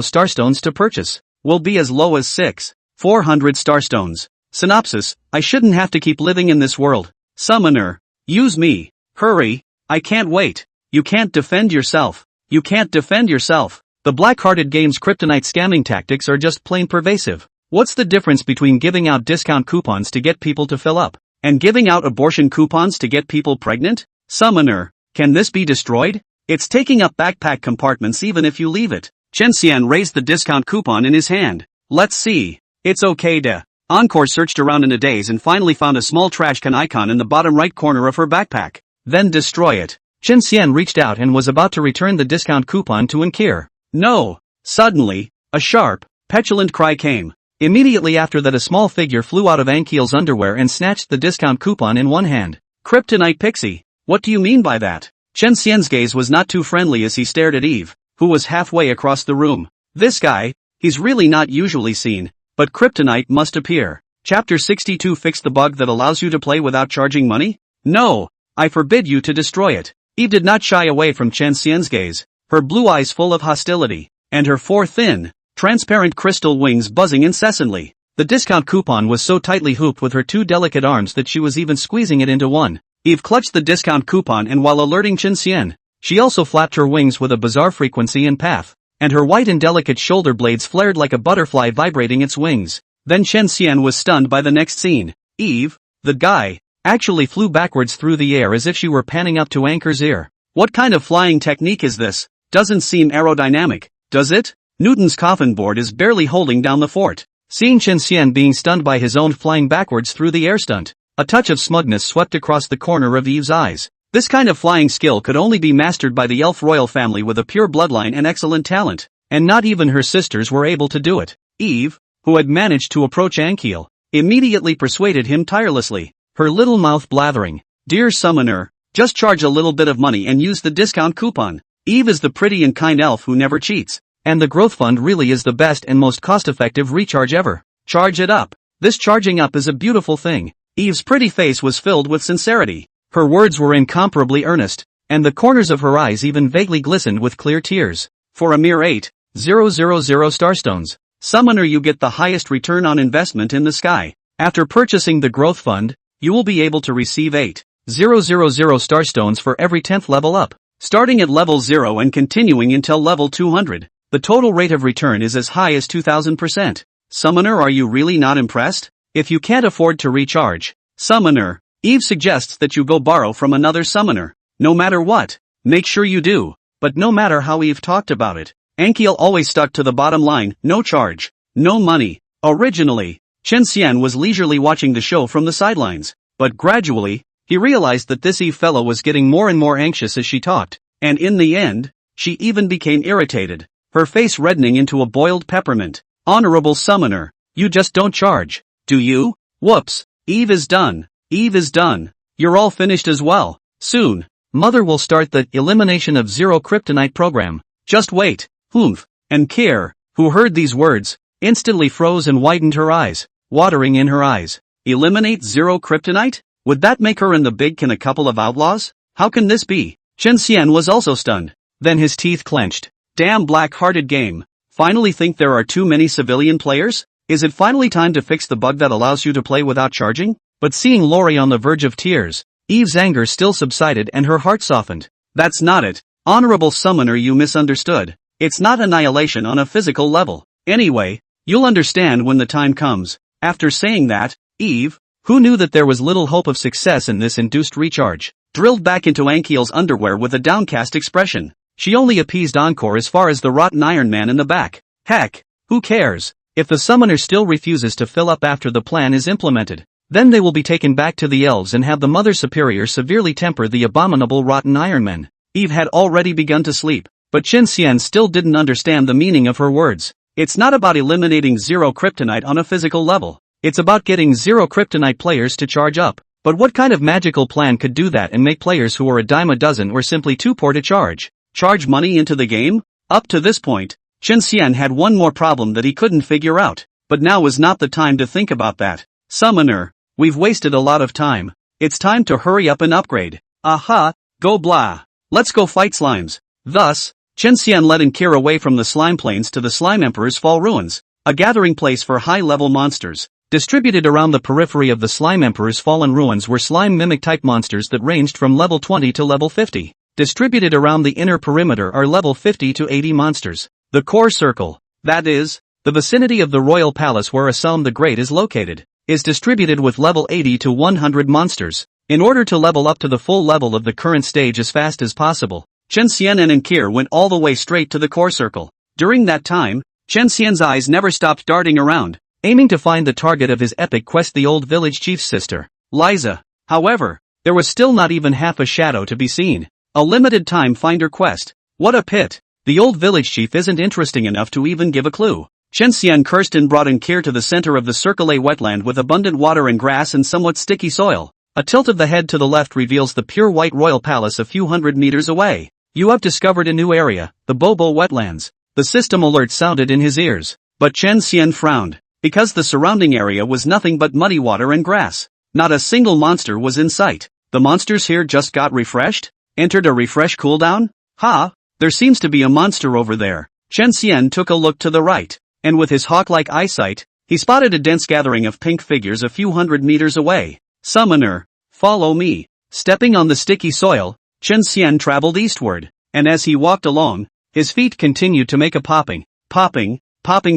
starstones to purchase, will be as low as 6,400 starstones. Synopsis, I shouldn't have to keep living in this world. Summoner, use me. Hurry, I can't wait. You can't defend yourself. The Black-Hearted Game's kryptonite scamming tactics are just plain pervasive. What's the difference between giving out discount coupons to get people to fill up, and giving out abortion coupons to get people pregnant? Summoner, Can this be destroyed? It's taking up backpack compartments even if you leave it. Chen Xian raised the discount coupon in his hand. Let's see. It's okay da. Encore searched around in a daze and finally found a small trash can icon in the bottom right corner of her backpack. Then destroy it. Chen Xian reached out and was about to return the discount coupon to Ankir. No! Suddenly, a sharp, petulant cry came. Immediately after that a small figure flew out of Ankiel's underwear and snatched the discount coupon in one hand. Kryptonite Pixie, what do you mean by that? Chen Xian's gaze was not too friendly as he stared at Eve, who was halfway across the room. This guy, he's really not usually seen, but kryptonite must appear. Chapter 62 Fix the bug that allows you to play without charging money? No, I forbid you to destroy it. Eve did not shy away from Chen Xian's gaze, her blue eyes full of hostility, and her four thin, transparent crystal wings buzzing incessantly. The discount coupon was so tightly hooped with her two delicate arms that she was even squeezing it into one. Eve clutched the discount coupon and while alerting Chen Xian, she also flapped her wings with a bizarre frequency and path, and her white and delicate shoulder blades flared like a butterfly vibrating its wings. Then Chen Xian was stunned by the next scene. Eve, the guy, actually flew backwards through the air as if she were panning up to Anchor's ear. What kind of flying technique is this? Doesn't seem aerodynamic, does it? Newton's coffin board is barely holding down the fort. Seeing Chen Xian being stunned by his own flying backwards through the air stunt, a touch of smugness swept across the corner of Eve's eyes. This kind of flying skill could only be mastered by the elf royal family with a pure bloodline and excellent talent, and not even her sisters were able to do it. Eve, who had managed to approach Ankiel, immediately persuaded him tirelessly, her little mouth blathering, "Dear summoner, just charge a little bit of money and use the discount coupon. Eve is the pretty and kind elf who never cheats, and the growth fund really is the best and most cost-effective recharge ever. Charge it up. This charging up is a beautiful thing." Eve's pretty face was filled with sincerity. Her words were incomparably earnest, and the corners of her eyes even vaguely glistened with clear tears. For a mere 8,000 starstones, summoner, you get the highest return on investment in the sky. After purchasing the growth fund, you will be able to receive 8,000 starstones for every 10th level up. Starting at level 0 and continuing until level 200, the total rate of return is as high as 2000%. Summoner, are you really not impressed? If you can't afford to recharge, summoner, Eve suggests that you go borrow from another summoner. No matter what, make sure you do. But no matter how Eve talked about it, Ankiel always stuck to the bottom line: no charge, no money. Originally, Chen Xian was leisurely watching the show from the sidelines, but gradually, he realized that this Eve fellow was getting more and more anxious as she talked, and in the end, she even became irritated, her face reddening into a boiled peppermint. Honorable summoner, you just don't charge, do you? Whoops, Eve is done. Eve is done. You're all finished as well. Soon, Mother will start the Elimination of Zero Kryptonite program. Just wait. Humph. And Kier, who heard these words, instantly froze and widened her eyes, watering in her eyes. Eliminate Zero Kryptonite? Would that make her and the Big Can a couple of outlaws? How can this be? Chen Xian was also stunned. Then his teeth clenched. Damn black-hearted game. Finally think there are too many civilian players? Is it finally time to fix the bug that allows you to play without charging? But seeing Lori on the verge of tears, Eve's anger still subsided and her heart softened. That's not it. Honorable summoner, you misunderstood. It's not annihilation on a physical level. Anyway, you'll understand when the time comes. After saying that, Eve, who knew that there was little hope of success in this induced recharge, drilled back into Ankiel's underwear with a downcast expression. She only appeased Encore as far as the rotten Iron Man in the back. Heck, who cares? If the summoner still refuses to fill up after the plan is implemented, then they will be taken back to the elves and have the Mother Superior severely temper the abominable rotten Iron Man. Eve had already begun to sleep, but Chen Xian still didn't understand the meaning of her words. It's not about eliminating zero kryptonite on a physical level. It's about getting zero kryptonite players to charge up. But what kind of magical plan could do that and make players who are a dime a dozen or simply too poor to charge money into the game? Up to this point, Chen Xian had one more problem that he couldn't figure out, but now was not the time to think about that. Summoner, we've wasted a lot of time. It's time to hurry up and upgrade. Aha, go blah. Let's go fight slimes. Thus, Chen Xian led Ankir away from the slime plains to the Slime Emperor's Fall Ruins, a gathering place for high-level monsters. Distributed around the periphery of the Slime Emperor's Fallen Ruins were slime mimic-type monsters that ranged from level 20 to level 50. Distributed around the inner perimeter are level 50 to 80 monsters. The core circle, that is, the vicinity of the royal palace where Assam the Great is located, is distributed with level 80 to 100 monsters. In order to level up to the full level of the current stage as fast as possible, Chen Xian and Kier went all the way straight to the core circle. During that time, Chen Xian's eyes never stopped darting around, aiming to find the target of his epic quest, the old village chief's sister, Liza. However, there was still not even half a shadow to be seen. A limited time finder quest. What a pit. The old village chief isn't interesting enough to even give a clue. Chen Xian cursed and brought in Kier to the center of the circle, a wetland with abundant water and grass and somewhat sticky soil. A tilt of the head to the left reveals the pure white royal palace a few hundred meters away. You have discovered a new area, the Bobo wetlands. The system alert sounded in his ears, but Chen Xian frowned, because the surrounding area was nothing but muddy water and grass. Not a single monster was in sight. The monsters here just got refreshed? Entered a refresh cooldown? Ha! There seems to be a monster over there. Chen Xian took a look to the right, and with his hawk-like eyesight, he spotted a dense gathering of pink figures a few hundred meters away. Summoner, follow me. Stepping on the sticky soil, Chen Xian traveled eastward, and as he walked along, his feet continued to make a popping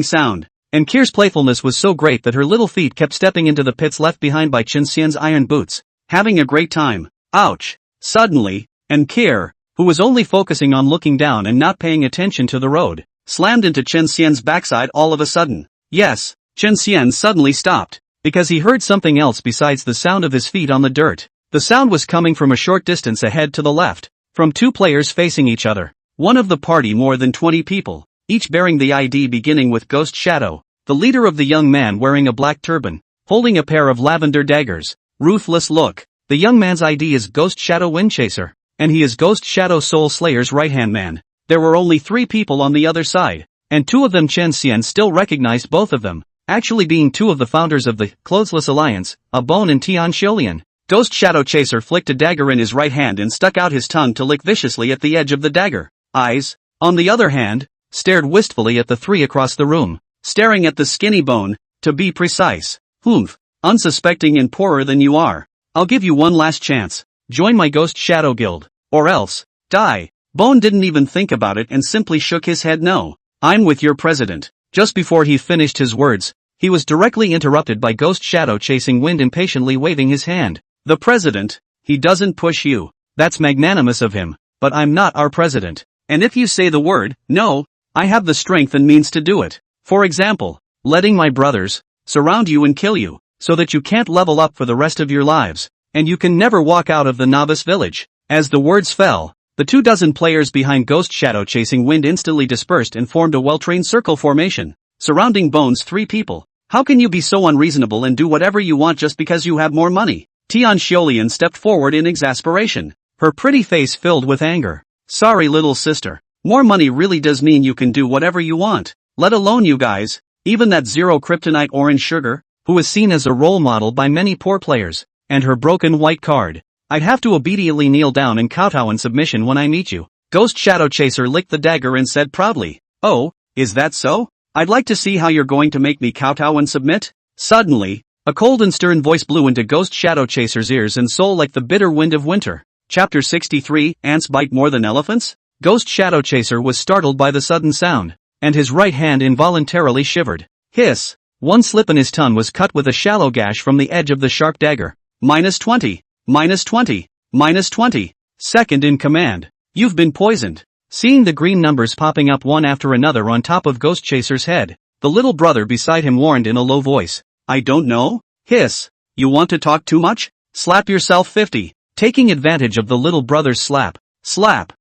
sound. And Kier's playfulness was so great that her little feet kept stepping into the pits left behind by Chen Xian's iron boots. Having a great time. Ouch! Suddenly, and Kier, who was only focusing on looking down and not paying attention to the road, slammed into Chen Xian's backside all of a sudden. Yes, Chen Xian suddenly stopped, because he heard something else besides the sound of his feet on the dirt. The sound was coming from a short distance ahead to the left, from two players facing each other. One of the party, more than 20 people, each bearing the ID beginning with Ghost Shadow, the leader of the young man wearing a black turban, holding a pair of lavender daggers. Ruthless look. The young man's ID is Ghost Shadow Windchaser, and he is Ghost Shadow Soul Slayer's right-hand man. There were only 3 people on the other side, and 2 of them Chen Xian still recognized both of them, actually being 2 of the founders of the Clothesless Alliance, Abone and Tian Xiulian. Ghost Shadow Chaser flicked a dagger in his right hand and stuck out his tongue to lick viciously at the edge of the dagger. Eyes, on the other hand, stared wistfully at the 3 across the room, staring at the skinny Bone, to be precise. Humph, unsuspecting and poorer than you are. I'll give you one last chance. Join my Ghost Shadow Guild, or else, die. Bone didn't even think about it and simply shook his head no. I'm with your president. Just before he finished his words, he was directly interrupted by Ghost Shadow Chasing Wind impatiently waving his hand. The president? He doesn't push you. That's magnanimous of him, but I'm not our president. And if you say the word, no, I have the strength and means to do it. For example, letting my brothers surround you and kill you, so that you can't level up for the rest of your lives, and you can never walk out of the novice village. As the words fell, the 24 players behind Ghost Shadow Chasing Wind instantly dispersed and formed a well-trained circle formation, surrounding Bone's 3 people. How can you be so unreasonable and do whatever you want just because you have more money? Tian Xiulian stepped forward in exasperation, her pretty face filled with anger. Sorry little sister, more money really does mean you can do whatever you want, let alone you guys, even that Zero Kryptonite Orange Sugar, who is seen as a role model by many poor players, and her broken white card. I'd have to obediently kneel down and kowtow in submission when I meet you. Ghost Shadow Chaser licked the dagger and said proudly, oh, is that so? I'd like to see how you're going to make me kowtow and submit. Suddenly, a cold and stern voice blew into Ghost Shadow Chaser's ears and soul like the bitter wind of winter. Chapter 63, Ants Bite More Than Elephants? Ghost Shadow Chaser was startled by the sudden sound, and his right hand involuntarily shivered. Hiss! One slip and his tongue was cut with a shallow gash from the edge of the sharp dagger. -20. -20. -20. Second in command. You've been poisoned. Seeing the green numbers popping up one after another on top of Ghost Chaser's head, the little brother beside him warned in a low voice. I don't know? Hiss. You want to talk too much? Slap yourself 50. Taking advantage of the little brother's slap. Slap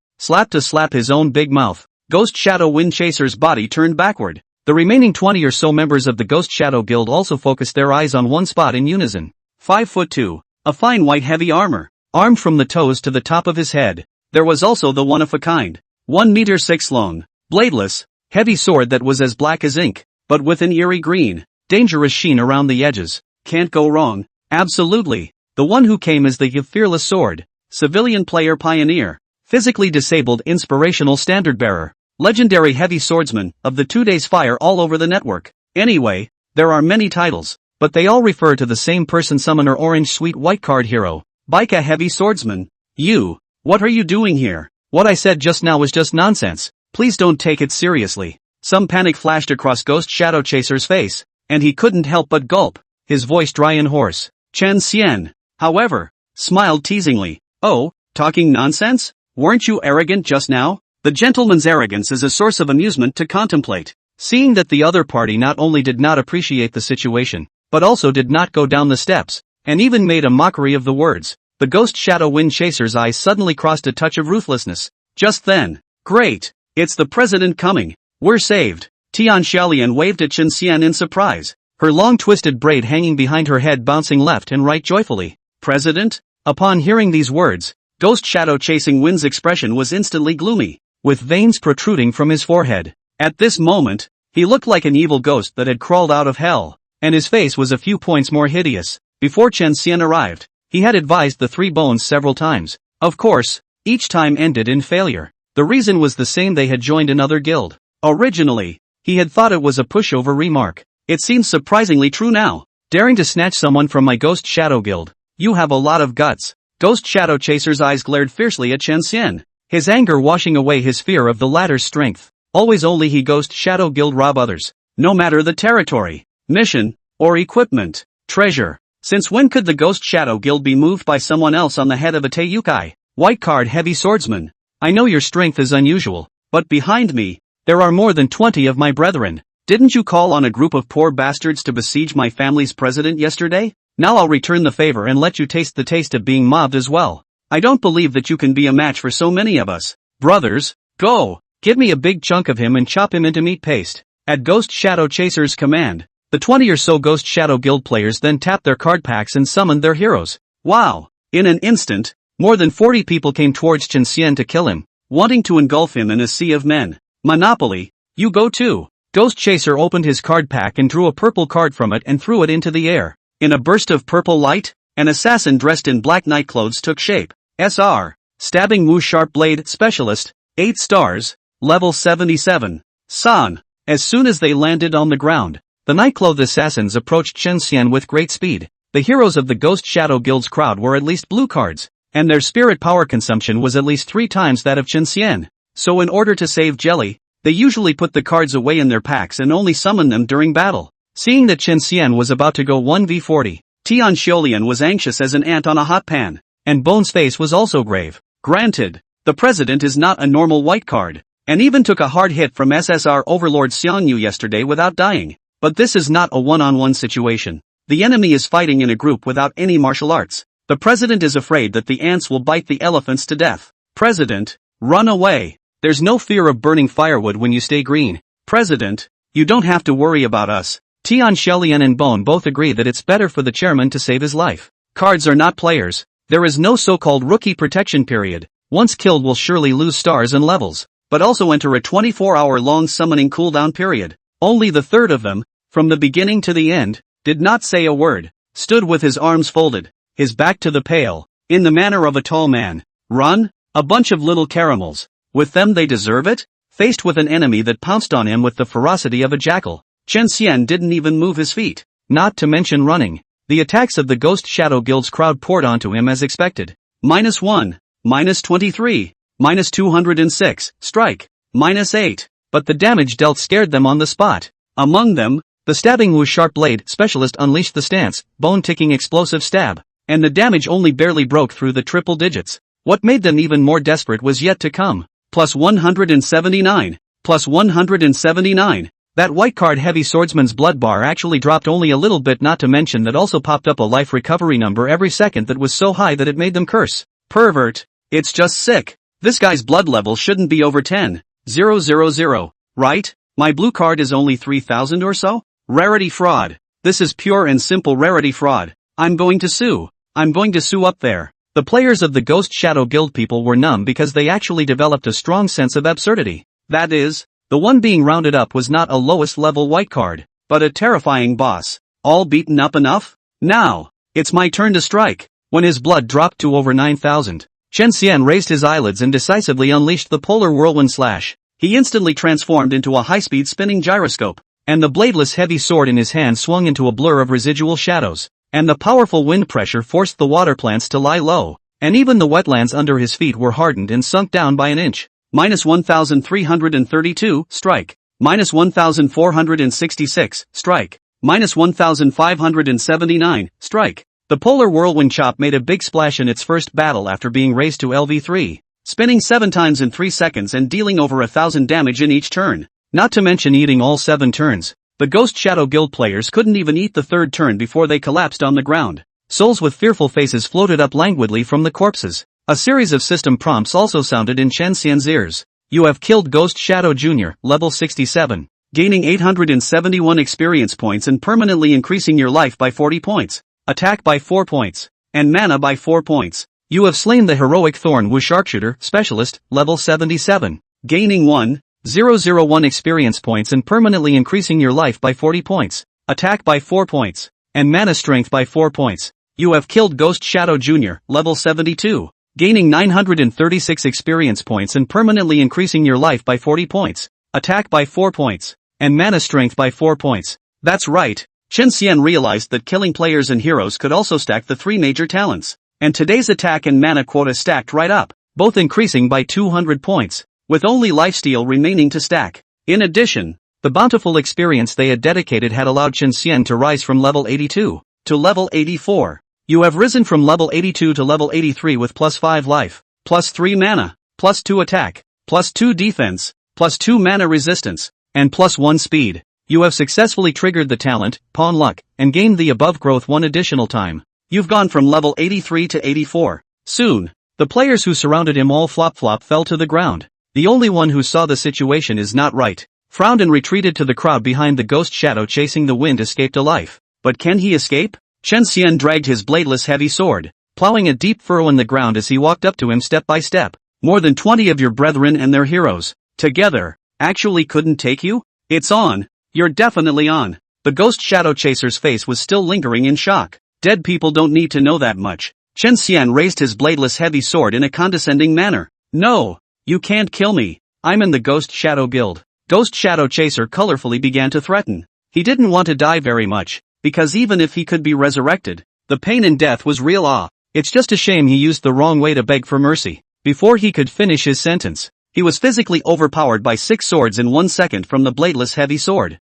to slap his own big mouth. Ghost Shadow Wind Chaser's body turned backward. The remaining 20 or so members of the Ghost Shadow Guild also focused their eyes on one spot in unison. 5'2". A fine white heavy armor, armed from the toes to the top of his head. There was also the one-of-a-kind, 1.6 m long, bladeless, heavy sword that was as black as ink, but with an eerie green, dangerous sheen around the edges. Can't go wrong. Absolutely. The one who came is the fearless sword, civilian player pioneer, physically disabled inspirational standard bearer, legendary heavy swordsman of the 2 days fire all over the network. Anyway, there are many titles, but they all refer to the same person. Summoner Orange Sweet White Card Hero, Baika Heavy Swordsman. You, what are you doing here? What I said just now was just nonsense. Please don't take it seriously. Some panic flashed across Ghost Shadow Chaser's face, and he couldn't help but gulp, his voice dry and hoarse. Chen Xian, however, smiled teasingly. Oh, talking nonsense? Weren't you arrogant just now? The gentleman's arrogance is a source of amusement to contemplate. Seeing that the other party not only did not appreciate the situation, but also did not go down the steps, and even made a mockery of the words, the ghost shadow wind chaser's eyes suddenly crossed a touch of ruthlessness. Just then, great! It's the president coming. We're saved. Tian Xiaolian waved at Chen Xian in surprise, her long twisted braid hanging behind her head bouncing left and right joyfully. President? Upon hearing these words, Ghost Shadow Chasing Wind's expression was instantly gloomy, with veins protruding from his forehead. At this moment, he looked like an evil ghost that had crawled out of hell, and his face was a few points more hideous. Before Chen Xian arrived, he had advised the three bones several times. Of course, each time ended in failure. The reason was the same: they had joined another guild. Originally, he had thought it was a pushover remark. It seems surprisingly true now. Daring to snatch someone from my Ghost Shadow Guild. You have a lot of guts. Ghost Shadow Chaser's eyes glared fiercely at Chen Xian, his anger washing away his fear of the latter's strength. Always only he Ghost Shadow Guild rob others, no matter the territory, mission, or equipment, treasure. Since when could the Ghost Shadow Guild be moved by someone else on the head of a Teiyukai? White card heavy swordsman. I know your strength is unusual, but behind me, there are more than 20 of my brethren. Didn't you call on a group of poor bastards to besiege my family's president yesterday? Now I'll return the favor and let you taste the taste of being mobbed as well. I don't believe that you can be a match for so many of us. Brothers, go! Give me a big chunk of him and chop him into meat paste. At Ghost Shadow Chaser's command, the 20 or so Ghost Shadow Guild players then tapped their card packs and summoned their heroes. Wow! In an instant, more than 40 people came towards Chen Xian to kill him, wanting to engulf him in a sea of men. Monopoly, you go too. Ghost Chaser opened his card pack and drew a purple card from it and threw it into the air. In a burst of purple light, an assassin dressed in black night clothes took shape. SR, Stabbing Wu Sharp Blade Specialist, 8 stars, level 77. San. As soon as they landed on the ground, the night-clothed assassins approached Chen Xian with great speed. The heroes of the Ghost Shadow Guild's crowd were at least blue cards, and their spirit power consumption was at least 3 times that of Chen Xian. So in order to save jelly, they usually put the cards away in their packs and only summon them during battle. Seeing that Chen Xian was about to go 1v40, Tian Xiaolian was anxious as an ant on a hot pan, and Bone's face was also grave. Granted, the president is not a normal white card, and even took a hard hit from SSR Overlord Xiangyu yesterday without dying, but this is not a one-on-one situation. The enemy is fighting in a group without any martial arts. The president is afraid that the ants will bite the elephants to death. President, run away. There's no fear of burning firewood when you stay green. President, you don't have to worry about us. Tian Xiaolian and Bone both agree that it's better for the chairman to save his life. Cards are not players. There is no so-called rookie protection period. Once killed will surely lose stars and levels, but also enter a 24-hour-long summoning cooldown period. Only the third of them, from the beginning to the end, did not say a word, stood with his arms folded, his back to the pale, in the manner of a tall man. Run? A bunch of little caramels. With them they deserve it? Faced with an enemy that pounced on him with the ferocity of a jackal, Chen Xian didn't even move his feet, not to mention running. The attacks of the Ghost Shadow Guild's crowd poured onto him as expected. -1, -23, -206, strike, -8, but the damage dealt scared them on the spot. Among them, the Stabbing Wu Sharp Blade Specialist unleashed the stance, bone-ticking explosive stab, and the damage only barely broke through the triple digits. What made them even more desperate was yet to come. +179, +179. That white card heavy swordsman's blood bar actually dropped only a little bit, not to mention that also popped up a life recovery number every second that was so high that it made them curse. Pervert. It's just sick. This guy's blood level shouldn't be over 10,000, right? My blue card is only 3,000 or so? Rarity fraud. This is pure and simple rarity fraud. I'm going to sue. I'm going to sue up there. The players of the Ghost Shadow Guild people were numb because they actually developed a strong sense of absurdity. That is, the one being rounded up was not a lowest level white card, but a terrifying boss. All beaten up enough? Now, it's my turn to strike. When his blood dropped to over 9,000, Chen Xian raised his eyelids and decisively unleashed the polar whirlwind slash. He instantly transformed into a high-speed spinning gyroscope, and the bladeless heavy sword in his hand swung into a blur of residual shadows, and the powerful wind pressure forced the water plants to lie low, and even the wetlands under his feet were hardened and sunk down by an inch. -1,332, strike. -1,466, strike. -1,579, strike. The polar whirlwind chop made a big splash in its first battle after being raised to LV3, spinning 7 times in 3 seconds and dealing over 1,000 damage in each turn. Not to mention eating all 7 turns. The Ghost Shadow Guild players couldn't even eat the 3rd turn before they collapsed on the ground. Souls with fearful faces floated up languidly from the corpses. A series of system prompts also sounded in Chen Xian's ears. You have killed Ghost Shadow Jr., level 67. Gaining 871 experience points and permanently increasing your life by 40 points. Attack by 4 points. And mana by 4 points. You have slain the heroic Thorn Wu Sharpshooter, Specialist, level 77. Gaining 1,001 experience points and permanently increasing your life by 40 points. Attack by 4 points. And mana strength by 4 points. You have killed Ghost Shadow Jr., level 72. Gaining 936 experience points and permanently increasing your life by 40 points. Attack by 4 points. And mana strength by 4 points. That's right. Chen Xian realized that killing players and heroes could also stack the 3 major talents. And today's attack and mana quota stacked right up, both increasing by 200 points, with only lifesteal remaining to stack. In addition, the bountiful experience they had dedicated had allowed Chen Xian to rise from level 82 to level 84. You have risen from level 82 to level 83 with plus 5 life, plus 3 mana, plus 2 attack, plus 2 defense, plus 2 mana resistance, and plus 1 speed. You have successfully triggered the talent, Pawn Luck, and gained the above growth 1 additional time. You've gone from level 83 to 84. Soon, the players who surrounded him all flop fell to the ground. The only one who saw the situation is not right, frowned and retreated to the crowd behind the Ghost Shadow chasing the wind escaped alive. But can he escape? Chen Xian dragged his bladeless heavy sword, plowing a deep furrow in the ground as he walked up to him step by step. More than 20 of your brethren and their heroes, together, actually couldn't take you? It's on. You're definitely on. The Ghost Shadow Chaser's face was still lingering in shock. Dead people don't need to know that much. Chen Xian raised his bladeless heavy sword in a condescending manner. No, you can't kill me. I'm in the Ghost Shadow Guild. Ghost Shadow Chaser colorfully began to threaten. He didn't want to die very much, because even if he could be resurrected, the pain and death was real. It's just a shame he used the wrong way to beg for mercy. Before he could finish his sentence, he was physically overpowered by 6 swords in 1 second from the bladeless heavy sword.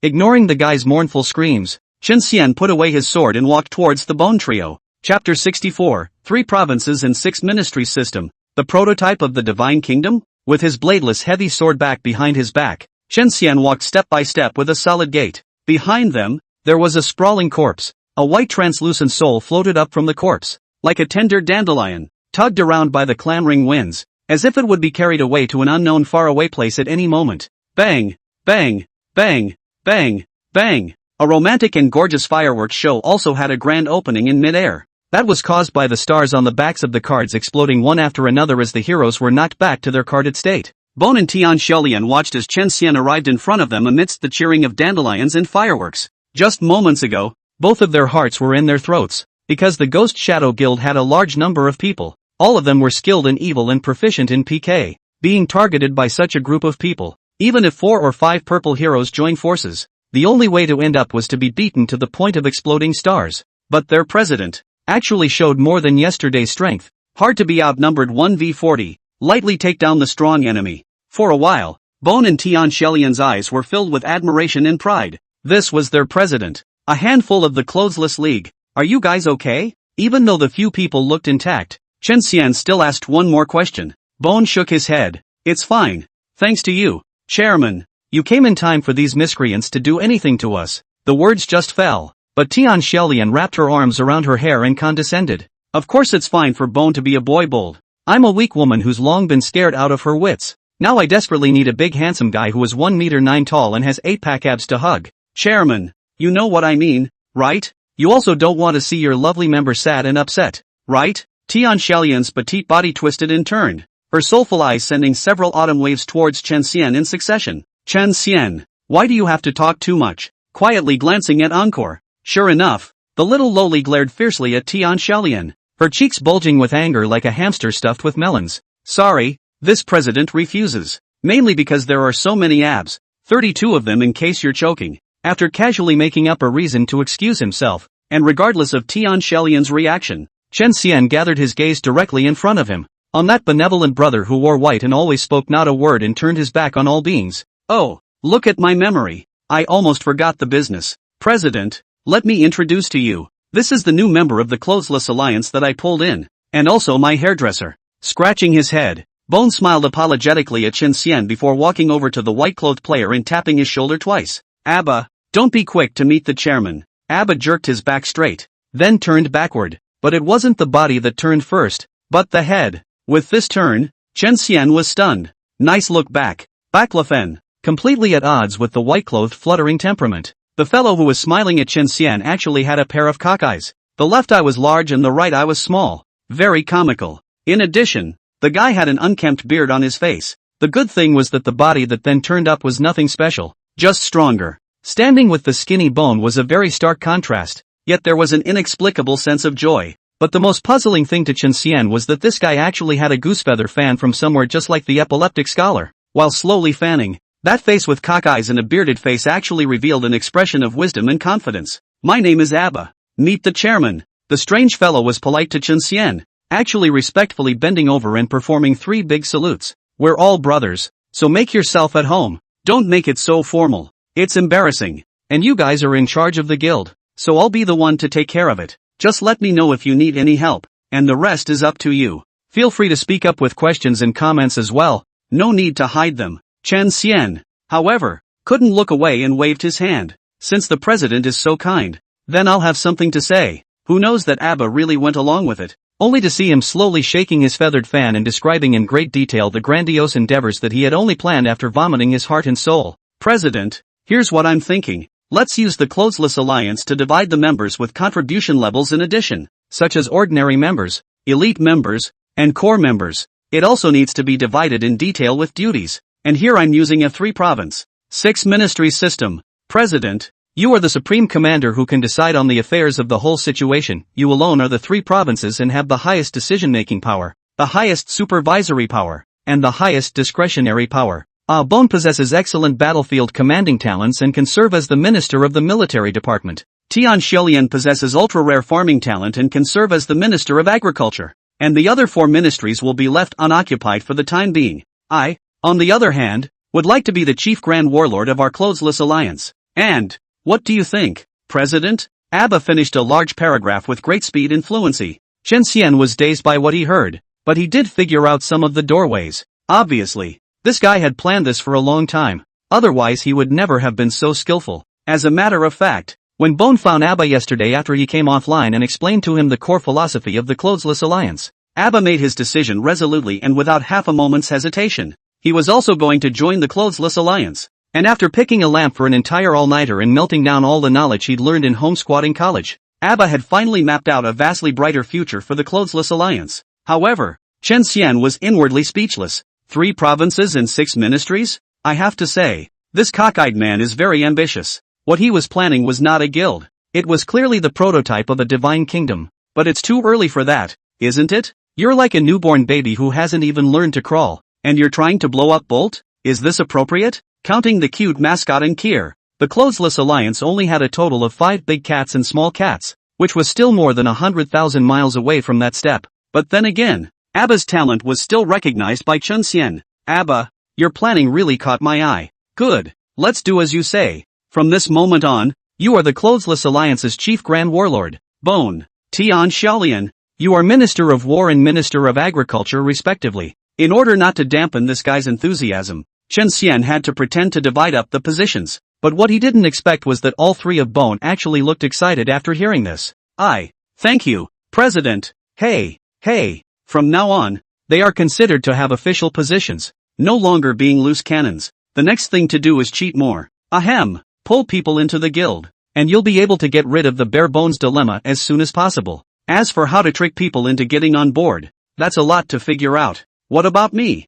Ignoring the guy's mournful screams, Chen Xian put away his sword and walked towards the Bone Trio. Chapter 64, 3 Provinces and 6 Ministries System, the prototype of the Divine Kingdom? With his bladeless heavy sword back behind his back, Chen Xian walked step by step with a solid gait. Behind them, there was a sprawling corpse. A white translucent soul floated up from the corpse, like a tender dandelion, tugged around by the clamoring winds, as if it would be carried away to an unknown faraway place at any moment. Bang! Bang! Bang! Bang! Bang! A romantic and gorgeous fireworks show also had a grand opening in mid-air. That was caused by the stars on the backs of the cards exploding one after another as the heroes were knocked back to their carded state. Bone and Tian Xiaolian watched as Chen Xian arrived in front of them amidst the cheering of dandelions and fireworks. Just moments ago, both of their hearts were in their throats, because the Ghost Shadow Guild had a large number of people. All of them were skilled in evil and proficient in PK. Being targeted by such a group of people, even if 4 or 5 purple heroes joined forces, the only way to end up was to be beaten to the point of exploding stars. But their president actually showed more than yesterday's strength. Hard to be outnumbered 1v40, lightly take down the strong enemy. For a while, Bone and Tian Xiaolian's eyes were filled with admiration and pride. This was their president. A handful of the Clothesless League. Are you guys okay? Even though the few people looked intact, Chen Xian still asked one more question. Bone shook his head. It's fine. Thanks to you, Chairman. You came in time for these miscreants to do anything to us. The words just fell. But Tian Xiaolian wrapped her arms around her hair and condescended. Of course it's fine for Bone to be a boy bold. I'm a weak woman who's long been scared out of her wits. Now I desperately need a big handsome guy who is 1 meter 9 tall and has 8-pack abs to hug. Chairman, you know what I mean, right? You also don't want to see your lovely member sad and upset, right? Tian Xiaolian's petite body twisted and turned, her soulful eyes sending several autumn waves towards Chen Xian in succession. Chen Xian, why do you have to talk too much? Quietly glancing at Encore. Sure enough, the little loli glared fiercely at Tian Xiaolian, her cheeks bulging with anger like a hamster stuffed with melons. Sorry, this president refuses. Mainly because there are so many abs, 32 of them in case you're choking. After casually making up a reason to excuse himself, and regardless of Tian Xiaolian's reaction, Chen Xian gathered his gaze directly in front of him, on that benevolent brother who wore white and always spoke not a word and turned his back on all beings. Oh, look at my memory. I almost forgot the business. President, let me introduce to you, This is the new member of the Clothesless Alliance that I pulled in, and also my hairdresser. Scratching his head, Bone smiled apologetically at Chen Xian before walking over to the white-clothed player and tapping his shoulder twice. Abba, don't be quick to meet the chairman. Abba jerked his back straight, then turned backward, but it wasn't the body that turned first, but the head. With this turn, Chen Xian was stunned. Nice look back. Baclofen, completely at odds with the white-clothed fluttering temperament. The fellow who was smiling at Chen Xian actually had a pair of cock eyes. The left eye was large and the right eye was small. Very comical. In addition, the guy had an unkempt beard on his face. The good thing was that the body that then turned up was nothing special, just stronger. Standing with the skinny Bone was a very stark contrast, yet there was an inexplicable sense of joy. But the most puzzling thing to Chen Xian was that this guy actually had a goosefeather fan from somewhere just like the epileptic scholar. While slowly fanning, that face with cock eyes and a bearded face actually revealed an expression of wisdom and confidence. My name is Abba. Meet the chairman. The strange fellow was polite to Chen Xian, actually respectfully bending over and performing 3 big salutes. We're all brothers, so make yourself at home. Don't make it so formal. It's embarrassing. And you guys are in charge of the guild, so I'll be the one to take care of it. Just let me know if you need any help, and the rest is up to you. Feel free to speak up with questions and comments as well. No need to hide them. Chen Xian, however, couldn't look away and waved his hand. Since the president is so kind, then I'll have something to say. Who knows that Abba really went along with it, only to see him slowly shaking his feathered fan and describing in great detail the grandiose endeavors that he had only planned after vomiting his heart and soul. President, here's what I'm thinking. Let's use the Clothesless Alliance to divide the members with contribution levels in addition, such as ordinary members, elite members, and core members. It also needs to be divided in detail with duties, and here I'm using a 3-province, 6-ministry system. President, you are the supreme commander who can decide on the affairs of the whole situation. You alone are the 3 provinces and have the highest decision-making power, the highest supervisory power, and the highest discretionary power. Bone possesses excellent battlefield commanding talents and can serve as the minister of the military department. Tian Xiaolian possesses ultra-rare farming talent and can serve as the minister of agriculture. And the other 4 ministries will be left unoccupied for the time being. I, on the other hand, would like to be the chief grand warlord of our Clothesless Alliance. And, what do you think, President? Abba finished a large paragraph with great speed and fluency. Chen Xian was dazed by what he heard, but he did figure out some of the doorways. Obviously, this guy had planned this for a long time, otherwise he would never have been so skillful. As a matter of fact, when Bone found Abba yesterday after he came offline and explained to him the core philosophy of the Clothesless Alliance, Abba made his decision resolutely and without half a moment's hesitation. He was also going to join the Clothesless Alliance. And after picking a lamp for an entire all-nighter and melting down all the knowledge he'd learned in home squatting college, Abba had finally mapped out a vastly brighter future for the Clothesless Alliance. However, Chen Xian was inwardly speechless. 3 provinces and 6 ministries? I have to say, this cockeyed man is very ambitious. What he was planning was not a guild. It was clearly the prototype of a divine kingdom. But it's too early for that, isn't it? You're like a newborn baby who hasn't even learned to crawl, and you're trying to blow up Bolt? Is this appropriate? Counting the cute mascot and Kier, the Clothesless Alliance only had a total of 5 big cats and small cats, which was still more than 100,000 miles away from that step. But then again, Abba's talent was still recognized by Chen Xian. Abba, your planning really caught my eye. Good, let's do as you say. From this moment on, you are the Clothesless Alliance's chief grand warlord. Bone, Tian Xiaolian, you are Minister of War and Minister of Agriculture respectively. In order not to dampen this guy's enthusiasm, Chen Xian had to pretend to divide up the positions, but what he didn't expect was that all 3 of Bone actually looked excited after hearing this. Thank you, President. Hey. From now on, they are considered to have official positions, no longer being loose cannons. The next thing to do is cheat more. Ahem, pull people into the guild, and you'll be able to get rid of the bare bones dilemma as soon as possible. As for how to trick people into getting on board, that's a lot to figure out. What about me?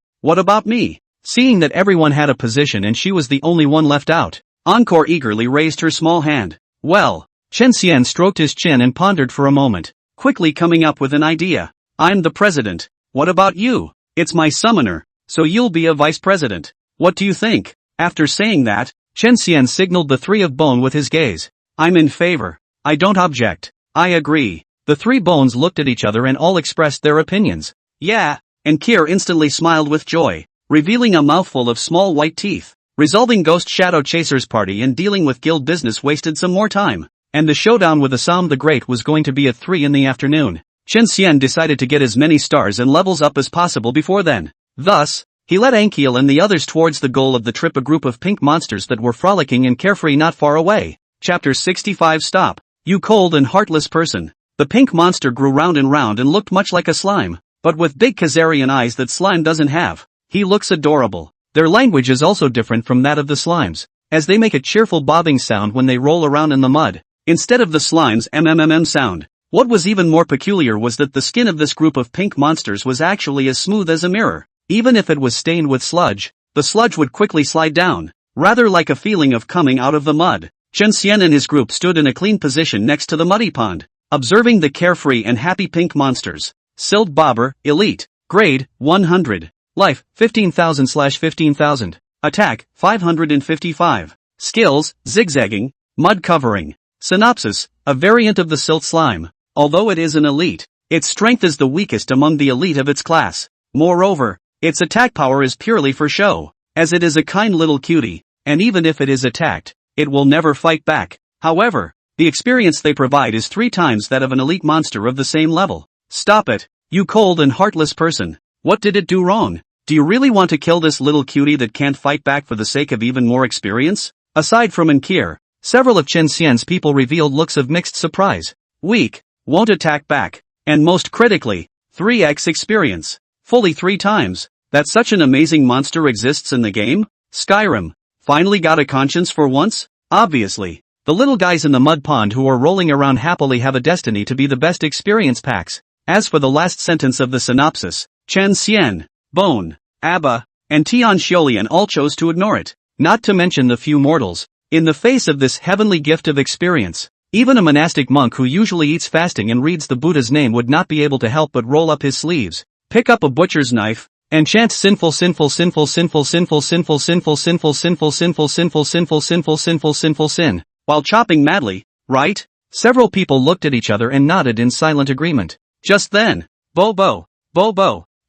Seeing that everyone had a position and she was the only one left out, Encore eagerly raised her small hand. Well, Chen Xian stroked his chin and pondered for a moment, quickly coming up with an idea. I'm the president. What about you? It's my summoner, so you'll be a vice president. What do you think? After saying that, Chen Xian signaled the 3 of Bone with his gaze. I'm in favor. I don't object. I agree. The 3 Bones looked at each other and all expressed their opinions. Yeah, and Kier instantly smiled with joy, revealing a mouthful of small white teeth. Resolving Ghost Shadow Chaser's party and dealing with guild business wasted some more time. and the showdown with Assam the Great was going to be at 3 in the afternoon. Chen Xian decided to get as many stars and levels up as possible before then. Thus, he led Ankiel and the others towards the goal of the trip, a group of pink monsters that were frolicking and carefree not far away. Chapter 65. Stop. You cold and heartless person. The pink monster grew round and round and looked much like a slime, but with big Khazarian eyes that slime doesn't have. He looks adorable. Their language is also different from that of the slimes, as they make a cheerful bobbing sound when they roll around in the mud, instead of the slime's mmm sound. What was even more peculiar was that the skin of this group of pink monsters was actually as smooth as a mirror. Even if it was stained with sludge, the sludge would quickly slide down, rather like a feeling of coming out of the mud. Chen Xian and his group stood in a clean position next to the muddy pond, observing the carefree and happy pink monsters. Silt Bobber, Elite. Grade, 100. Life, 15,000/15,000. Attack, 555. Skills, Zigzagging, Mud Covering. Synopsis, a variant of the Silt Slime. Although it is an elite, its strength is the weakest among the elite of its class. Moreover, its attack power is purely for show, as it is a kind little cutie, and even if it is attacked, it will never fight back. However, the experience they provide is 3 times that of an elite monster of the same level. Stop it, you cold and heartless person. What did it do wrong? Do you really want to kill this little cutie that can't fight back for the sake of even more experience? Aside from Ankir, several of Chen Xian's people revealed looks of mixed surprise. Weak, won't attack back, and most critically, 3x experience. Fully 3 times. That such an amazing monster exists in the game? Skyrim finally got a conscience for once? Obviously, the little guys in the mud pond who are rolling around happily have a destiny to be the best experience packs. As for the last sentence of the synopsis, Chen Xian, Bone, Abba, and Tian Xiolian all chose to ignore it, not to mention the few mortals. In the face of this heavenly gift of experience, even a monastic monk who usually eats fasting and reads the Buddha's name would not be able to help but roll up his sleeves, pick up a butcher's knife, and chant sinful sinful sinful sinful sinful sinful sinful sinful sinful sinful sinful sinful sinful sinful sinful sin, while chopping madly, right? Several people looked at each other and nodded in silent agreement. Just then, Bo,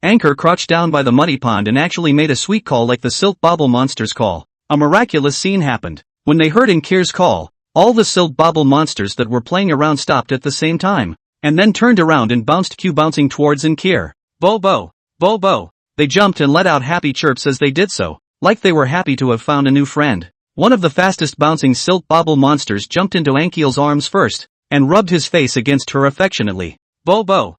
Anchor crouched down by the muddy pond and actually made a sweet call like the Silt Bobble monster's call. A miraculous scene happened. When they heard Ankir's call, all the Silt Bobble monsters that were playing around stopped at the same time, and then turned around and bouncing towards Ankir. Bo. They jumped and let out happy chirps as they did so, like they were happy to have found a new friend. One of the fastest bouncing Silt Bobble monsters jumped into Ankiel's arms first, and rubbed his face against her affectionately. Bo.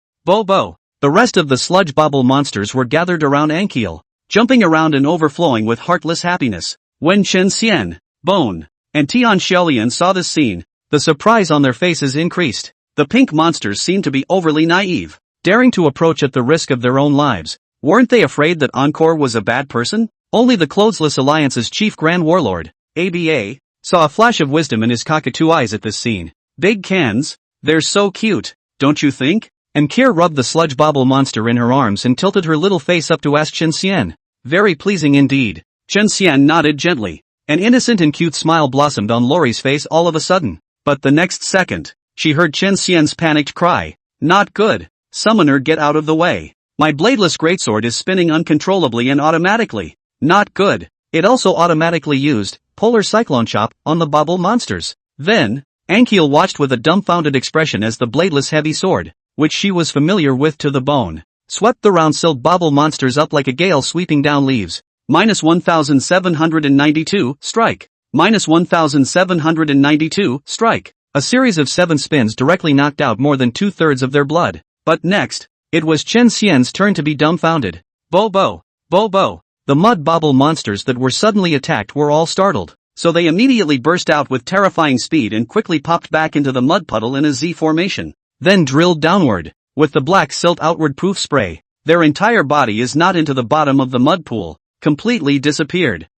The rest of the Sludge Bobble monsters were gathered around Ankiel, jumping around and overflowing with heartless happiness. When Chen Xian, Bone, and Tian Xiolian saw this scene, the surprise on their faces increased. The pink monsters seemed to be overly naive, daring to approach at the risk of their own lives. Weren't they afraid that Encore was a bad person? Only the Clothesless Alliance's chief grand warlord, ABA, saw a flash of wisdom in his cockatoo eyes at this scene. Big cans? They're so cute, don't you think? And Kier rubbed the Sludge Bobble monster in her arms and tilted her little face up to ask Chen Xian. Very pleasing indeed. Chen Xian nodded gently. An innocent and cute smile blossomed on Lori's face all of a sudden. But the next second, she heard Chen Xian's panicked cry. Not good. Summoner, get out of the way. My bladeless greatsword is spinning uncontrollably and automatically. Not good. It also automatically used Polar Cyclone Chop on the Bobble monsters. Then, Ankiel watched with a dumbfounded expression as the bladeless heavy sword, which she was familiar with to the bone, swept the round Silt Bobble monsters up like a gale sweeping down leaves. -1792, strike. -1792, strike. A series of 7 spins directly knocked out more than 2/3 of their blood. But next, it was Chen Xian's turn to be dumbfounded. Bo. The mud bobble monsters that were suddenly attacked were all startled, so they immediately burst out with terrifying speed and quickly popped back into the mud puddle in a Z formation. Then drilled downward, with the black silt outward proof spray. Their entire body is not into the bottom of the mud pool, completely disappeared.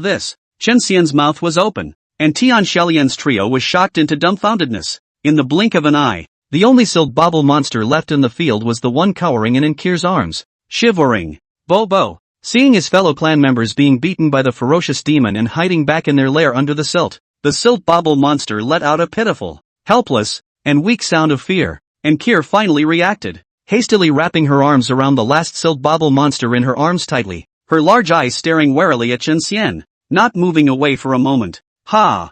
This. Chen Xian's mouth was open, and Tian Xiaolian's trio was shocked into dumbfoundedness. In the blink of an eye, the only Silt Bobble monster left in the field was the one cowering in Ankir's arms. Shivering. Bo. Seeing his fellow clan members being beaten by the ferocious demon and hiding back in their lair under the silt, the Silt Bobble monster let out a pitiful, helpless, and weak sound of fear. Ankir finally reacted, hastily wrapping her arms around the last Silt Bobble monster in her arms tightly, her large eyes staring warily at Chen Xian, not moving away for a moment. Ha!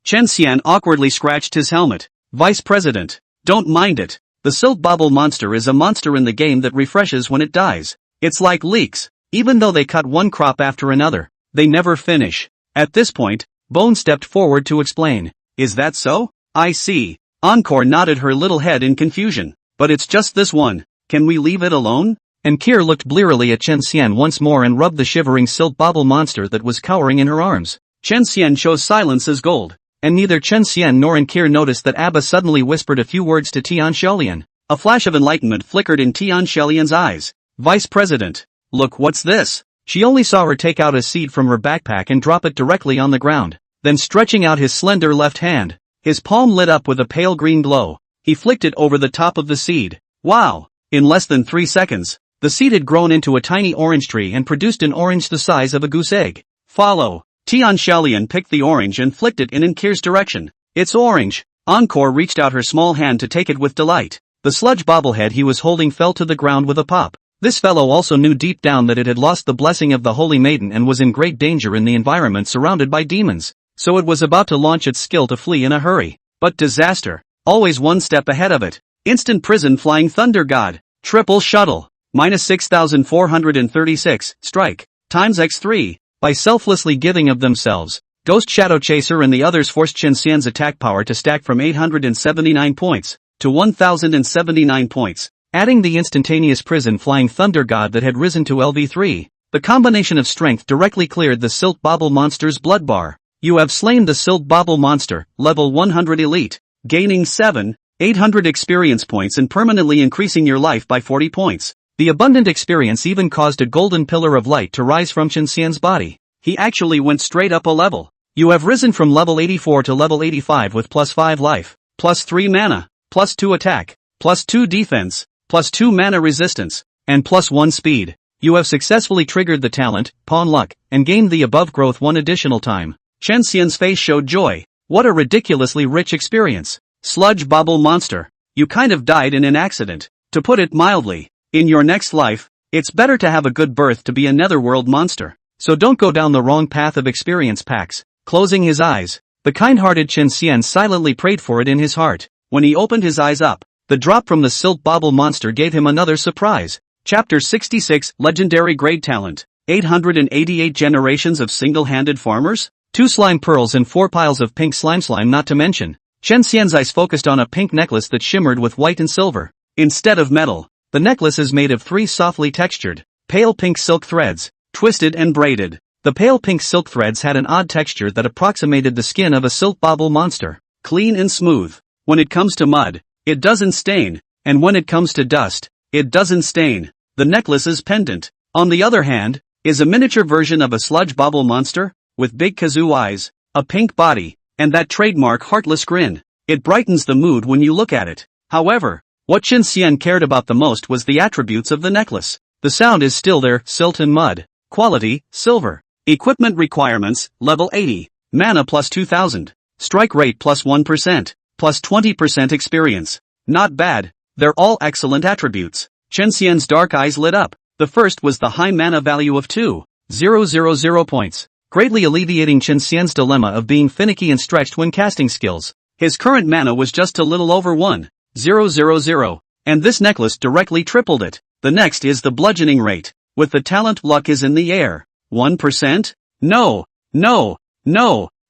Chen Xian awkwardly scratched his helmet. Vice President. Don't mind it. The silt bobble monster is a monster in the game that refreshes when it dies. It's like leeks. Even though they cut one crop after another, they never finish. At this point, Bone stepped forward to explain. Is that so? I see. Encore nodded her little head in confusion. But it's just this one. Can we leave it alone? And Kier looked blearily at Chen Xian once more and rubbed the shivering silt bobble monster that was cowering in her arms. Chen Xian chose silence as gold. And neither Chen Xian nor Kier noticed that Abba suddenly whispered a few words to Tian Xiaolian. A flash of enlightenment flickered in Tian Xiaolian's eyes. Vice President. Look, what's this? She only saw her take out a seed from her backpack and drop it directly on the ground. Then stretching out his slender left hand, his palm lit up with a pale green glow. He flicked it over the top of the seed. Wow! In less than 3 seconds, the seed had grown into a tiny orange tree and produced an orange the size of a goose egg. Follow! Tian Xiaolian picked the orange and flicked it in Kier's direction. It's orange! Encore reached out her small hand to take it with delight. The sludge bobblehead he was holding fell to the ground with a pop. This fellow also knew deep down that it had lost the blessing of the Holy Maiden and was in great danger in the environment surrounded by demons. So it was about to launch its skill to flee in a hurry. But disaster. Always one step ahead of it. Instant prison flying thunder god. Triple shuttle. Minus 6,436, strike. Times x3. By selflessly giving of themselves, Ghost Shadow Chaser and the others forced Chen Xian's attack power to stack from 879 points to 1,079 points. Adding the instantaneous prison flying thunder god that had risen to LV3, the combination of strength directly cleared the Silt Bobble monster's blood bar. You have slain the Silt Bobble monster, level 100 elite, gaining 7,800 experience points and permanently increasing your life by 40 points. The abundant experience even caused a golden pillar of light to rise from Chen Xian's body. He actually went straight up a level. You have risen from level 84 to level 85 with plus 5 life, plus 3 mana, plus 2 attack, plus 2 defense, plus 2 mana resistance, and plus 1 speed. You have successfully triggered the talent, Pawn Luck, and gained the above growth 1 additional time. Chen Xian's face showed joy. What a ridiculously rich experience. Sludge Bobble Monster. You kind of died in an accident. To put it mildly, in your next life, it's better to have a good birth to be a netherworld monster. So don't go down the wrong path of experience packs. Closing his eyes, the kind-hearted Chen Xian silently prayed for it in his heart. When he opened his eyes up, the drop from the Silt Bobble monster gave him another surprise. Chapter 66, Legendary Grade Talent. 888 Generations of Single-Handed Farmers? 2 slime pearls and 4 piles of pink slime not to mention. Chen Xian's eyes focused on a pink necklace that shimmered with white and silver. Instead of metal, the necklace is made of 3 softly textured, pale pink silk threads, twisted and braided. The pale pink silk threads had an odd texture that approximated the skin of a Silt Bobble monster. Clean and smooth. When it comes to mud, it doesn't stain, and when it comes to dust, it doesn't stain. The necklace's pendant, on the other hand, is a miniature version of a sludge bobble monster, with big kazoo eyes, a pink body, and that trademark heartless grin. It brightens the mood when you look at it. However, what Chen Xian cared about the most was the attributes of the necklace. The sound is still there, silt and mud. Quality, silver. Equipment requirements, level 80. Mana plus 2000. Strike rate plus 1%. Plus 20% experience. Not bad. They're all excellent attributes. Chen Xian's dark eyes lit up. The first was the high mana value of 2,000 points. Greatly alleviating Chen Xian's dilemma of being finicky and stretched when casting skills. His current mana was just a little over 1,000, and this necklace directly tripled it. The next is the bludgeoning rate. With the talent luck is in the air. 1%? No,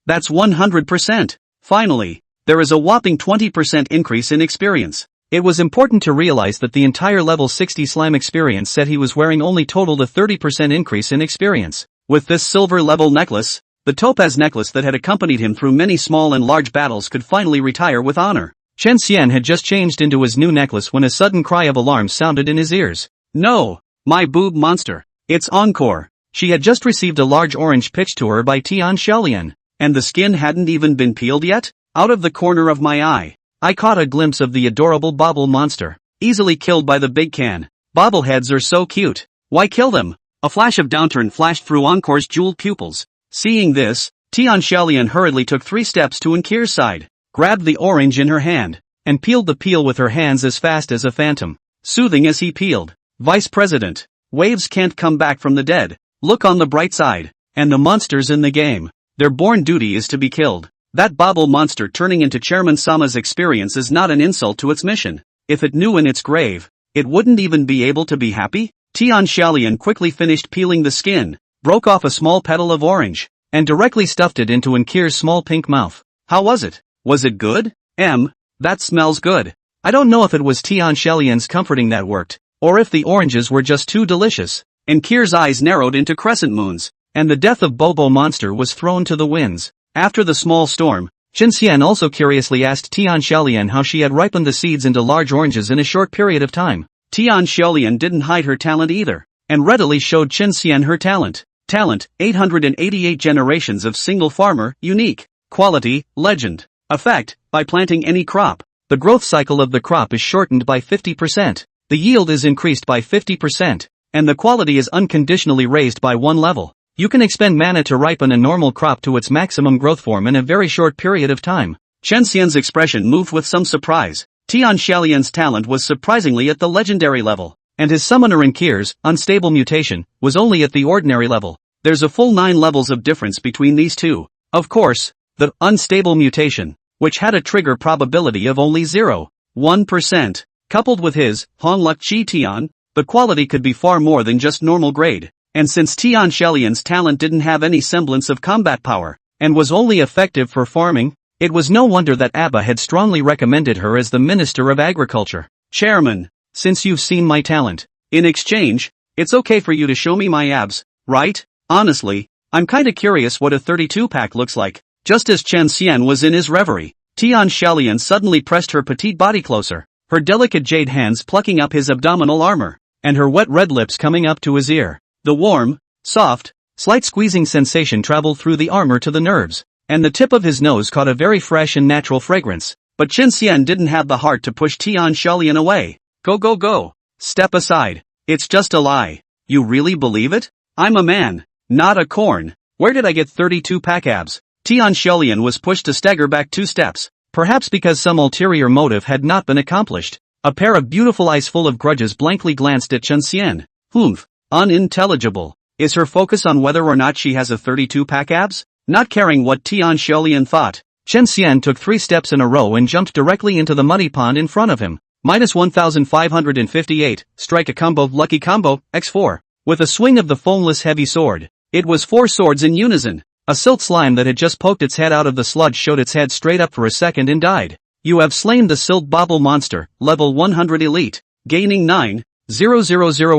that's 100%. Finally, there is a whopping 20% increase in experience. It was important to realize that the entire level 60 slime experience set he was wearing only totaled a 30% increase in experience. With this silver level necklace, the topaz necklace that had accompanied him through many small and large battles could finally retire with honor. Chen Xian had just changed into his new necklace when a sudden cry of alarm sounded in his ears. No! My boob monster! It's Encore! She had just received a large orange pitched to her by Tian Xiaolian, and the skin hadn't even been peeled yet? Out of the corner of my eye, I caught a glimpse of the adorable Bobble monster, easily killed by the big can. Bobbleheads are so cute. Why kill them? A flash of downturn flashed through Encore's jeweled pupils. Seeing this, Tian Xiaolian hurriedly took 3 steps to Enkir's side, grabbed the orange in her hand, and peeled the peel with her hands as fast as a phantom, soothing as he peeled. Vice President, waves can't come back from the dead. Look on the bright side, and the monsters in the game, their born duty is to be killed. That bobble monster turning into Chairman Sama's experience is not an insult to its mission. If it knew in its grave, it wouldn't even be able to be happy? Tian Xiaolian quickly finished peeling the skin, broke off a small petal of orange, and directly stuffed it into Nkir's small pink mouth. How was it? Was it good? That smells good. I don't know if it was Tian Xiaolian's comforting that worked, or if the oranges were just too delicious. Nkir's eyes narrowed into crescent moons, and the death of Bobo Monster was thrown to the winds. After the small storm, Qin Xian also curiously asked Tian Xiaolian how she had ripened the seeds into large oranges in a short period of time. Tian Xiaolian didn't hide her talent either, and readily showed Qin Xian her talent. Talent, 888 generations of single farmer, unique. Quality, legend. Effect, by planting any crop, the growth cycle of the crop is shortened by 50%, the yield is increased by 50%, and the quality is unconditionally raised by one level. You can expend mana to ripen a normal crop to its maximum growth form in a very short period of time. Qin Xian's expression moved with some surprise. Tian Xiaolian's talent was surprisingly at the legendary level, and his summoner Nkir's unstable mutation was only at the ordinary level. There's a full 9 levels of difference between these two. Of course, the unstable mutation, which had a trigger probability of only 0.1%, coupled with his Hongluk Chi Tian, the quality could be far more than just normal grade. And since Tian Xiaolian's talent didn't have any semblance of combat power, and was only effective for farming, it was no wonder that Abba had strongly recommended her as the Minister of Agriculture. Chairman, since you've seen my talent, in exchange, it's okay for you to show me my abs, right? Honestly, I'm kinda curious what a 32-pack looks like. Just as Qin Xian was in his reverie, Tian Xiaolian suddenly pressed her petite body closer, her delicate jade hands plucking up his abdominal armor, and her wet red lips coming up to his ear. The warm, soft, slight squeezing sensation traveled through the armor to the nerves, and the tip of his nose caught a very fresh and natural fragrance. But Qin Xian didn't have the heart to push Tian Xiaolian away. Go. Step aside. It's just a lie. You really believe it? I'm a man, not a corn. Where did I get 32-pack abs? Tian Xiaolian was pushed to stagger back 2 steps, perhaps because some ulterior motive had not been accomplished. A pair of beautiful eyes full of grudges blankly glanced at Qin Xian. Humph. Unintelligible. Is her focus on whether or not she has a 32-pack abs? Not caring what Tian Xiaolian thought, Qin Xian took 3 steps in a row and jumped directly into the muddy pond in front of him. -1558, strike a combo, lucky combo, x4. With a swing of the foamless heavy sword, it was 4 swords in unison. A silt slime that had just poked its head out of the sludge showed its head straight up for a second and died. You have slain the silt bobble monster, level 100 elite, gaining 9,000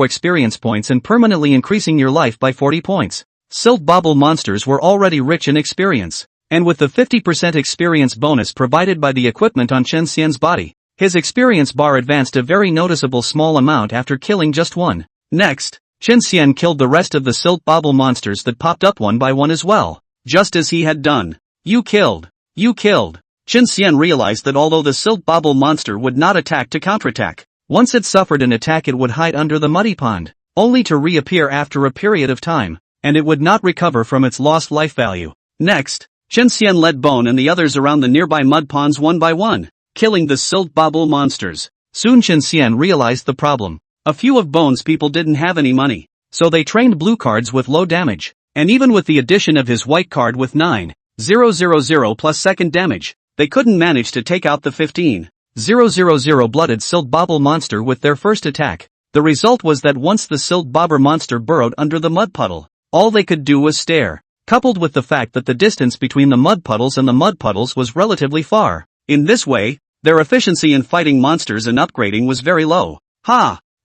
experience points and permanently increasing your life by 40 points. Silt bobble monsters were already rich in experience, and with the 50% experience bonus provided by the equipment on Qin Xian's body, his experience bar advanced a very noticeable small amount after killing just one. Next, Qin Xian killed the rest of the silt bobble monsters that popped up one by one as well, just as he had done. You killed. Qin Xian realized that although the silt bobble monster would not attack to counterattack, once it suffered an attack it would hide under the muddy pond, only to reappear after a period of time, and it would not recover from its lost life value. Next, Qin Xian led Bone and the others around the nearby mud ponds one by one, killing the silt bobble monsters. Soon Qin Xian realized the problem. A few of Bone's people didn't have any money, so they trained blue cards with low damage, and even with the addition of his white card with 9,000 plus second damage, they couldn't manage to take out the 15,000 blooded silt bobble monster with their first attack. The result was that once the silt bobber monster burrowed under the mud puddle, all they could do was stare, coupled with the fact that the distance between the mud puddles and the mud puddles was relatively far. In this way, their efficiency in fighting monsters and upgrading was very low.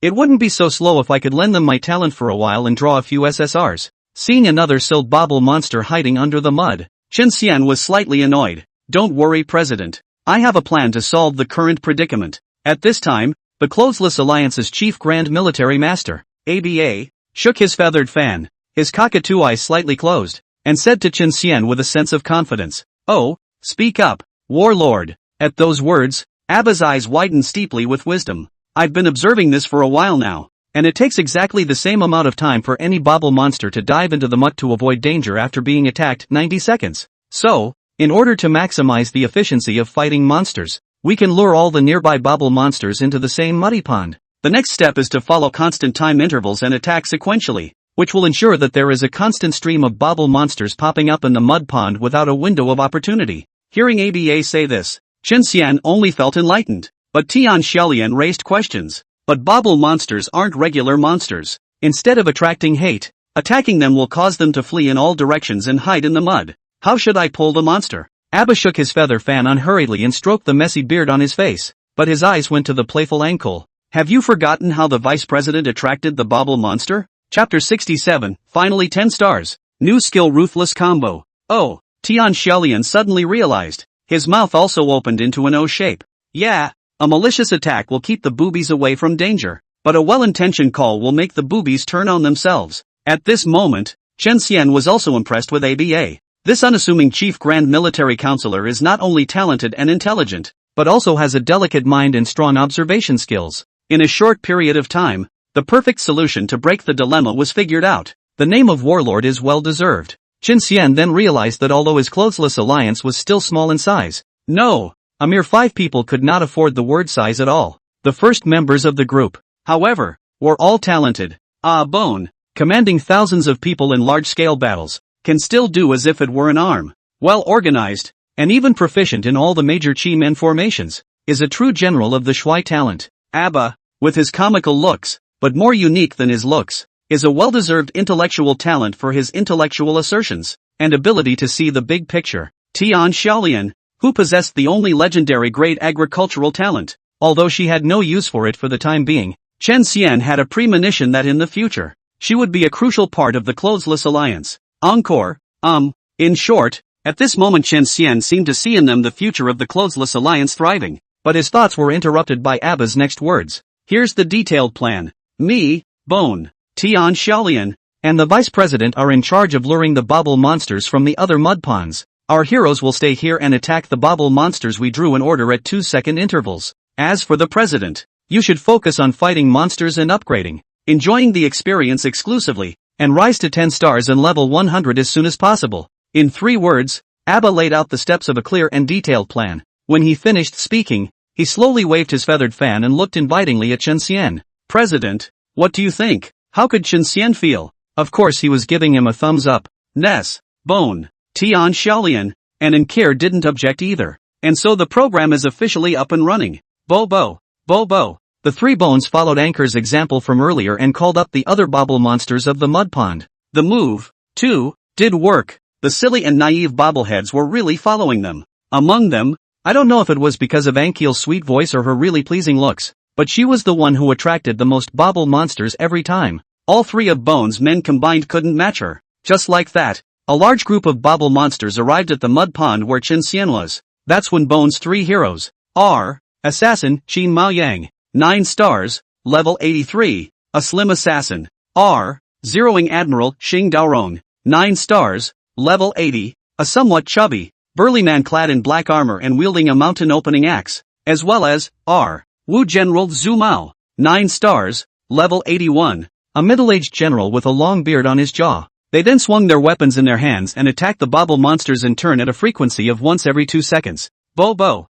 It wouldn't be so slow if I could lend them my talent for a while and draw a few SSRs. Seeing another silt bobble monster hiding under the mud, Qin Xian was slightly annoyed. Don't worry, President. I have a plan to solve the current predicament. At this time, the Clothesless Alliance's Chief Grand Military Master, ABA, shook his feathered fan, his cockatoo eyes slightly closed, and said to Qin Xian with a sense of confidence, "Oh, speak up, Warlord." At those words, Abba's eyes widened steeply with wisdom. I've been observing this for a while now, and it takes exactly the same amount of time for any bobble monster to dive into the muck to avoid danger after being attacked, 90 seconds. So, in order to maximize the efficiency of fighting monsters, we can lure all the nearby bobble monsters into the same muddy pond. The next step is to follow constant time intervals and attack sequentially, which will ensure that there is a constant stream of bobble monsters popping up in the mud pond without a window of opportunity. Hearing Aba say this, Chen Xian only felt enlightened. But Tian Xiaolian raised questions. But bobble monsters aren't regular monsters. Instead of attracting hate, attacking them will cause them to flee in all directions and hide in the mud. How should I pull the monster? Abba shook his feather fan unhurriedly and stroked the messy beard on his face, but his eyes went to the playful ankle. Have you forgotten how the vice president attracted the bobble monster? Chapter 67, finally 10 stars. New skill ruthless combo. Oh, Tian Xiaolian suddenly realized. His mouth also opened into an O shape. Yeah, a malicious attack will keep the boobies away from danger, but a well-intentioned call will make the boobies turn on themselves. At this moment, Chen Xian was also impressed with Aba. This unassuming chief grand military counselor is not only talented and intelligent, but also has a delicate mind and strong observation skills. In a short period of time, the perfect solution to break the dilemma was figured out. The name of warlord is well deserved. Chen Xian then realized that although his clothesless alliance was still small in size, a mere 5 people could not afford the word size at all. The first members of the group, however, were all talented. Bone, commanding thousands of people in large-scale battles, can still do as if it were an arm. Well organized, and even proficient in all the major chi men formations, is a true general of the Shui talent. Abba, with his comical looks, but more unique than his looks, is a well-deserved intellectual talent for his intellectual assertions, and ability to see the big picture. Tian Xiaolian, who possessed the only legendary great agricultural talent, although she had no use for it for the time being, Chen Xian had a premonition that in the future, she would be a crucial part of the clothesless alliance. Encore, in short, at this moment Chen Xian seemed to see in them the future of the clothesless alliance thriving, but his thoughts were interrupted by Abba's next words. Here's the detailed plan. Me, Bone, Tian Xiaolian, and the vice president are in charge of luring the bobble monsters from the other mud ponds. Our heroes will stay here and attack the bobble monsters we drew in order at 2-second intervals. As for the president, you should focus on fighting monsters and upgrading, enjoying the experience exclusively, and rise to 10 stars and level 100 as soon as possible. In 3 words, Abba laid out the steps of a clear and detailed plan. When he finished speaking, he slowly waved his feathered fan and looked invitingly at Chen Xian. President, what do you think? How could Chen Xian feel? Of course he was giving him a thumbs up. Ness, Bone, Tian Xiaolian, and Inkir didn't object either. And so the program is officially up and running. Bo. The 3 bones followed Anchor's example from earlier and called up the other bobble monsters of the mud pond. The move, too, did work. The silly and naive bobbleheads were really following them. Among them, I don't know if it was because of Ankiel's sweet voice or her really pleasing looks, but she was the one who attracted the most bobble monsters every time. All 3 of Bone's men combined couldn't match her. Just like that, a large group of bobble monsters arrived at the mud pond where Chen Xian was. That's when Bone's 3 heroes are Assassin, Qin Mao Yang, 9 stars, level 83, a slim assassin, zeroing Admiral, Xing Daorong, 9 stars, level 80, a somewhat chubby, burly man clad in black armor and wielding a mountain opening axe, as well as, Wu General Zhu Mao, 9 stars, level 81, a middle-aged general with a long beard on his jaw. They then swung their weapons in their hands and attacked the bobble monsters in turn at a frequency of once every 2 seconds. Bo.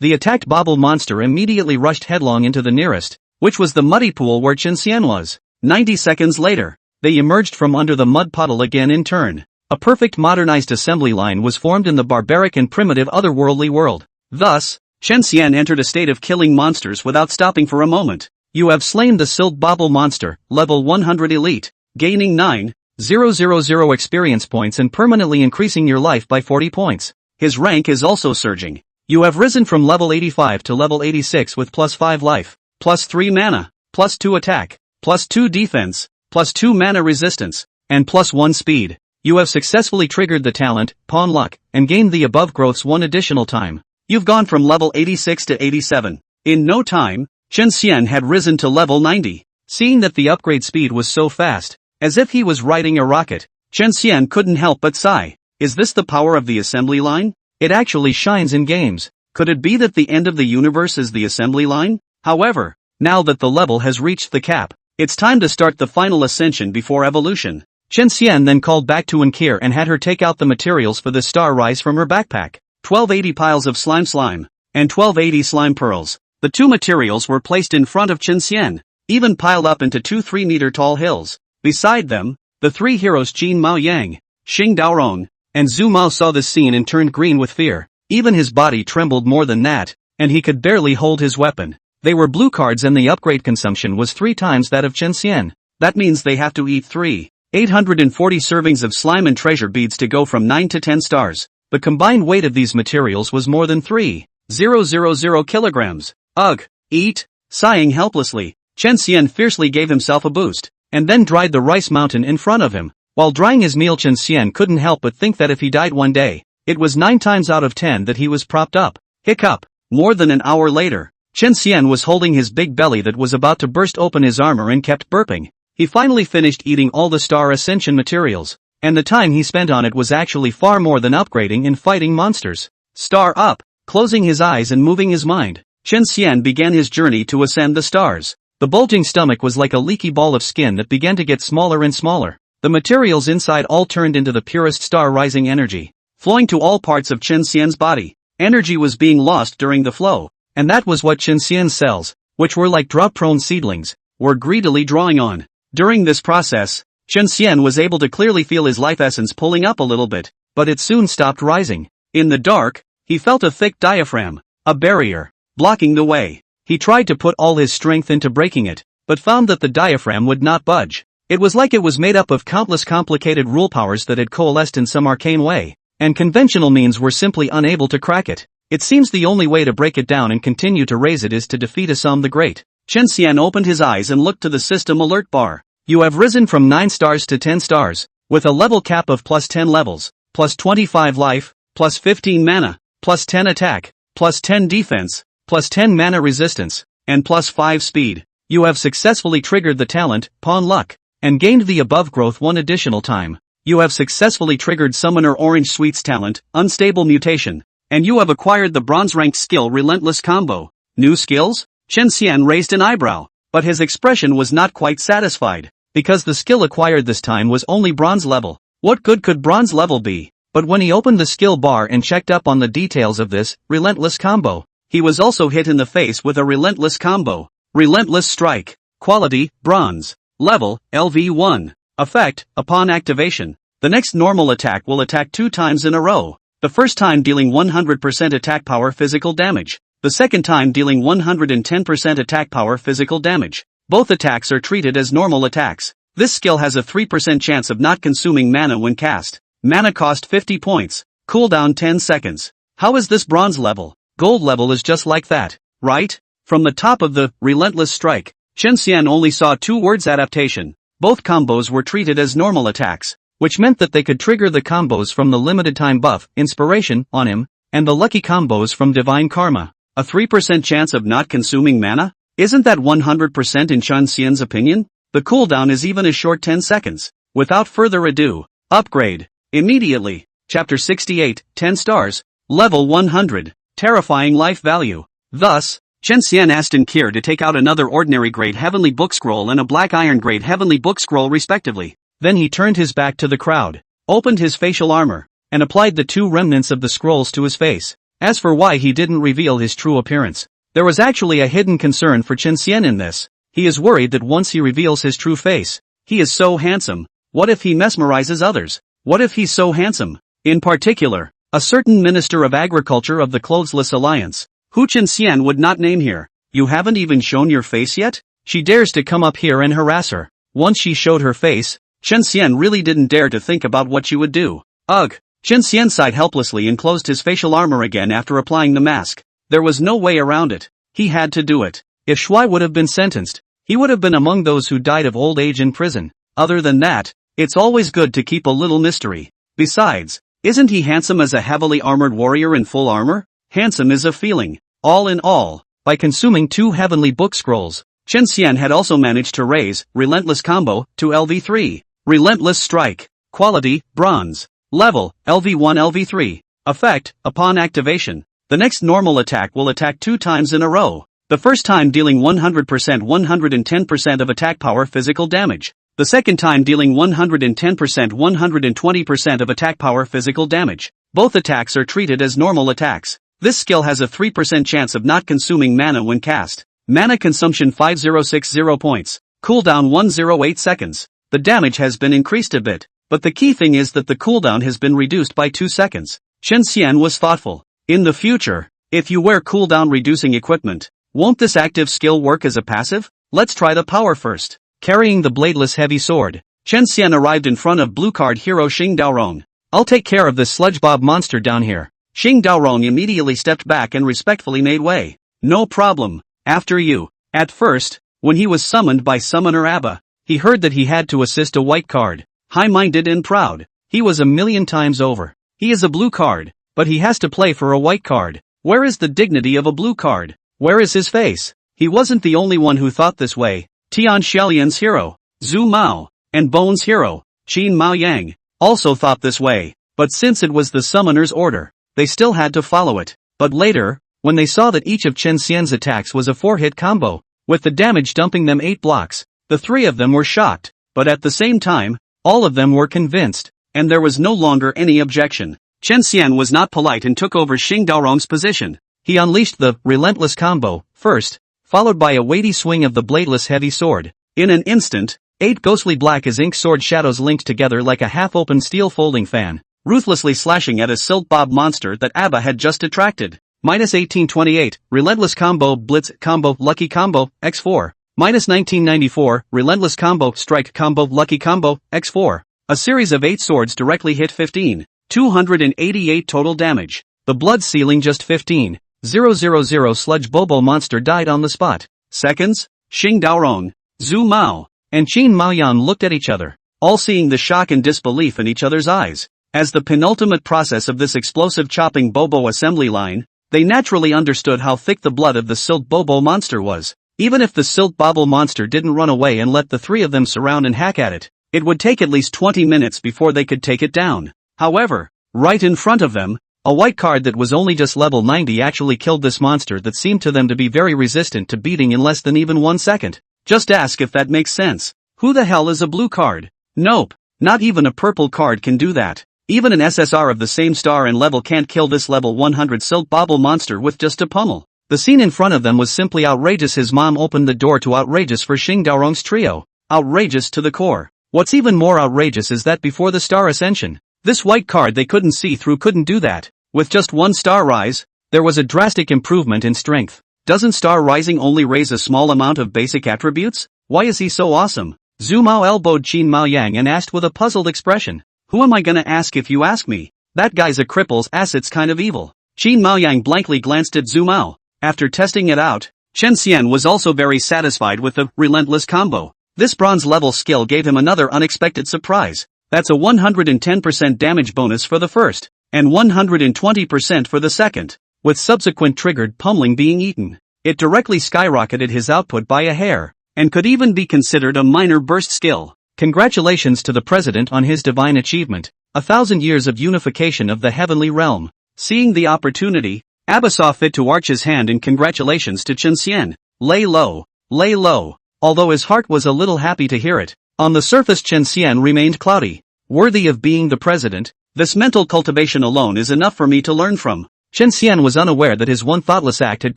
The attacked bobble monster immediately rushed headlong into the nearest, which was the muddy pool where Chen Xian was. 90 seconds later, they emerged from under the mud puddle again in turn. A perfect modernized assembly line was formed in the barbaric and primitive otherworldly world. Thus, Chen Xian entered a state of killing monsters without stopping for a moment. You have slain the Silk Bobble Monster, level 100 elite, gaining 9,000 experience points and permanently increasing your life by 40 points. His rank is also surging. You have risen from level 85 to level 86 with plus 5 life, plus 3 mana, plus 2 attack, plus 2 defense, plus 2 mana resistance, and plus 1 speed. You have successfully triggered the talent, Pawn Luck, and gained the above growths 1 additional time. You've gone from level 86 to 87. In no time, Chen Xian had risen to level 90. Seeing that the upgrade speed was so fast, as if he was riding a rocket, Chen Xian couldn't help but sigh. Is this the power of the assembly line? It actually shines in games. Could it be that the end of the universe is the assembly line? However, now that the level has reached the cap, it's time to start the final ascension before evolution. Chen Xian then called back to Inkir and had her take out the materials for the star rise from her backpack. 1280 piles of slime, and 1280 slime pearls. The 2 materials were placed in front of Chen Xian, even piled up into 2 3-meter tall hills. Beside them, the 3 heroes Qin Mao Yang, Xing Daorong, and Zhu Mao saw this scene and turned green with fear. Even his body trembled more than that, and he could barely hold his weapon. They were blue cards and the upgrade consumption was 3 times that of Chen Xian. That means they have to eat 840 servings of slime and treasure beads to go from 9 to 10 stars. The combined weight of these materials was more than 3,000 kilograms. Ugh! Eat! Sighing helplessly, Chen Xian fiercely gave himself a boost, and then dried the rice mountain in front of him. While drying his meal, Chen Xian couldn't help but think that if he died one day, it was 9 times out of 10 that he was propped up. Hiccup! More than an hour later, Chen Xian was holding his big belly that was about to burst open his armor and kept burping. He finally finished eating all the Star Ascension materials, and the time he spent on it was actually far more than upgrading and fighting monsters. Star up! Closing his eyes and moving his mind, Chen Xian began his journey to ascend the stars. The bulging stomach was like a leaky ball of skin that began to get smaller and smaller. The materials inside all turned into the purest star-rising energy, flowing to all parts of Chen Xian's body. Energy was being lost during the flow, and that was what Chen Xian's cells, which were like drought-prone seedlings, were greedily drawing on. During this process, Chen Xian was able to clearly feel his life essence pulling up a little bit, but it soon stopped rising. In the dark, he felt a thick diaphragm, a barrier, blocking the way. He tried to put all his strength into breaking it, but found that the diaphragm would not budge. It was like it was made up of countless complicated rule powers that had coalesced in some arcane way, and conventional means were simply unable to crack it. It seems the only way to break it down and continue to raise it is to defeat Assam the Great. Chen Xian opened his eyes and looked to the system alert bar. You have risen from 9 stars to 10 stars, with a level cap of plus 10 levels, plus 25 life, plus 15 mana, plus 10 attack, plus 10 defense, plus 10 mana resistance, and plus 5 speed. You have successfully triggered the talent, Pawn Luck, and gained the above growth 1 additional time. You have successfully triggered Summoner Orange Sweet's talent, Unstable Mutation, and you have acquired the bronze-ranked skill Relentless Combo. New skills? Chen Xian raised an eyebrow, but his expression was not quite satisfied, because the skill acquired this time was only bronze level. What good could bronze level be? But when he opened the skill bar and checked up on the details of this Relentless Combo, he was also hit in the face with a Relentless Combo. Relentless Strike. Quality, Bronze. Level, LV1. Effect, upon activation, the next normal attack will attack 2 times in a row. The first time dealing 100% attack power physical damage. The second time dealing 110% attack power physical damage. Both attacks are treated as normal attacks. This skill has a 3% chance of not consuming mana when cast. Mana cost 50 points. Cooldown 10 seconds. How is this bronze level? Gold level is just like that, right? From the top of the Relentless Strike, Chen Xian only saw 2 words adaptation. Both combos were treated as normal attacks, which meant that they could trigger the combos from the limited time buff, Inspiration, on him, and the lucky combos from Divine Karma. A 3% chance of not consuming mana? Isn't that 100% in Chen Xian's opinion? The cooldown is even a short 10 seconds. Without further ado, upgrade. Immediately. Chapter 68, 10 stars. Level 100. Terrifying life value. Thus, Chen Xian asked Kier to take out another ordinary grade heavenly book scroll and a black iron grade heavenly book scroll respectively. Then he turned his back to the crowd, opened his facial armor, and applied the 2 remnants of the scrolls to his face. As for why he didn't reveal his true appearance, there was actually a hidden concern for Chen Xian in this. He is worried that once he reveals his true face, he is so handsome. What if he mesmerizes others? What if he's so handsome? In particular, a certain Minister of Agriculture of the Clothesless Alliance, who Chen Xian would not name here. You haven't even shown your face yet? She dares to come up here and harass her. Once she showed her face, Chen Xian really didn't dare to think about what she would do. Ugh! Chen Xian sighed helplessly and closed his facial armor again after applying the mask. There was no way around it. He had to do it. If Shuai would have been sentenced, he would have been among those who died of old age in prison. Other than that, it's always good to keep a little mystery. Besides, isn't he handsome as a heavily armored warrior in full armor? Handsome is a feeling. All in all, by consuming 2 heavenly book scrolls, Chen Xian had also managed to raise Relentless Combo to LV3. Relentless Strike. Quality, Bronze. Level, LV1 LV3. Effect, upon activation, the next normal attack will attack 2 times in a row. The first time dealing 100% 110% of attack power physical damage. The second time dealing 110% 120% of attack power physical damage. Both attacks are treated as normal attacks. This skill has a 3% chance of not consuming mana when cast. Mana consumption 5060 points. Cooldown 108 seconds. The damage has been increased a bit. but the key thing is that the cooldown has been reduced by 2 seconds. Chen Xian was thoughtful. In the future, if you wear cooldown reducing equipment, won't this active skill work as a passive? Let's try the power first. Carrying the bladeless heavy sword, Chen Xian arrived in front of blue card hero Xing Daorong. I'll take care of this sludge bob monster down here. Xing Daorong immediately stepped back and respectfully made way. No problem. After you. At first, when he was summoned by Summoner Abba, he heard that he had to assist a white card. High-minded and proud. He was a million times over. He is a blue card, but he has to play for a white card. Where is the dignity of a blue card? Where is his face? He wasn't the only one who thought this way. Tian Xiaolian's hero, Zhu Mao, and Bone's hero, Qin Mao Yang, also thought this way, but since it was the summoner's order, they still had to follow it. But later, when they saw that each of Chen Xian's attacks was a 4-hit combo, with the damage dumping them 8 blocks, the 3 of them were shocked, but at the same time, all of them were convinced, and there was no longer any objection. Chen Xian was not polite and took over Xing Daorong's position. He unleashed the relentless combo, first, followed by a weighty swing of the bladeless heavy sword. In an instant, 8 ghostly black as ink sword shadows linked together like a half-open steel folding fan, ruthlessly slashing at a silt bob monster that Abba had just attracted. Minus 1828, relentless combo, blitz combo, lucky combo, x4. Minus 1994, relentless combo, strike combo, lucky combo, x4. A series of 8 swords directly hit 15. 288 total damage. The blood ceiling just 15. 000 sludge bobo monster died on the spot. Seconds, Xing Daorong, Zhu Mao, and Qin Maoyan looked at each other, all seeing the shock and disbelief in each other's eyes. As the penultimate process of this explosive chopping bobo assembly line, they naturally understood how thick the blood of the silt bobo monster was. Even if the silt bobble monster didn't run away and let the 3 of them surround and hack at it, it would take at least 20 minutes before they could take it down. However, right in front of them, a white card that was only just level 90 actually killed this monster that seemed to them to be very resistant to beating in less than even 1 second. Just ask if that makes sense. Who the hell is a blue card? Nope, not even a purple card can do that. Even an SSR of the same star and level can't kill this level 100 silt bobble monster with just a pummel. The scene in front of them was simply outrageous. His mom opened the door to outrageous for Xing Daorong's trio. Outrageous to the core. What's even more outrageous is that before the star ascension, this white card they couldn't see through couldn't do that. With just 1 star rise, there was a drastic improvement in strength. Doesn't star rising only raise a small amount of basic attributes? Why is he so awesome? Zhu Mao elbowed Qin Mao Yang and asked with a puzzled expression. Who am I gonna ask if you ask me? That guy's a cripple's ass, it's kind of evil. Qin Mao Yang blankly glanced at Zhu Mao. After testing it out, Chen Xian was also very satisfied with the relentless combo. This bronze level skill gave him another unexpected surprise. That's a 110% damage bonus for the first, and 120% for the second, with subsequent triggered pummeling being eaten. It directly skyrocketed his output by a hair, and could even be considered a minor burst skill. Congratulations to the president on his divine achievement, 1,000 years of unification of the heavenly realm. Seeing the opportunity, Abba saw fit to arch his hand in congratulations to Chen Xian. Lay low, lay low. Although his heart was a little happy to hear it, on the surface Chen Xian remained cloudy. Worthy of being the president, this mental cultivation alone is enough for me to learn from. Chen Xian was unaware that his one thoughtless act had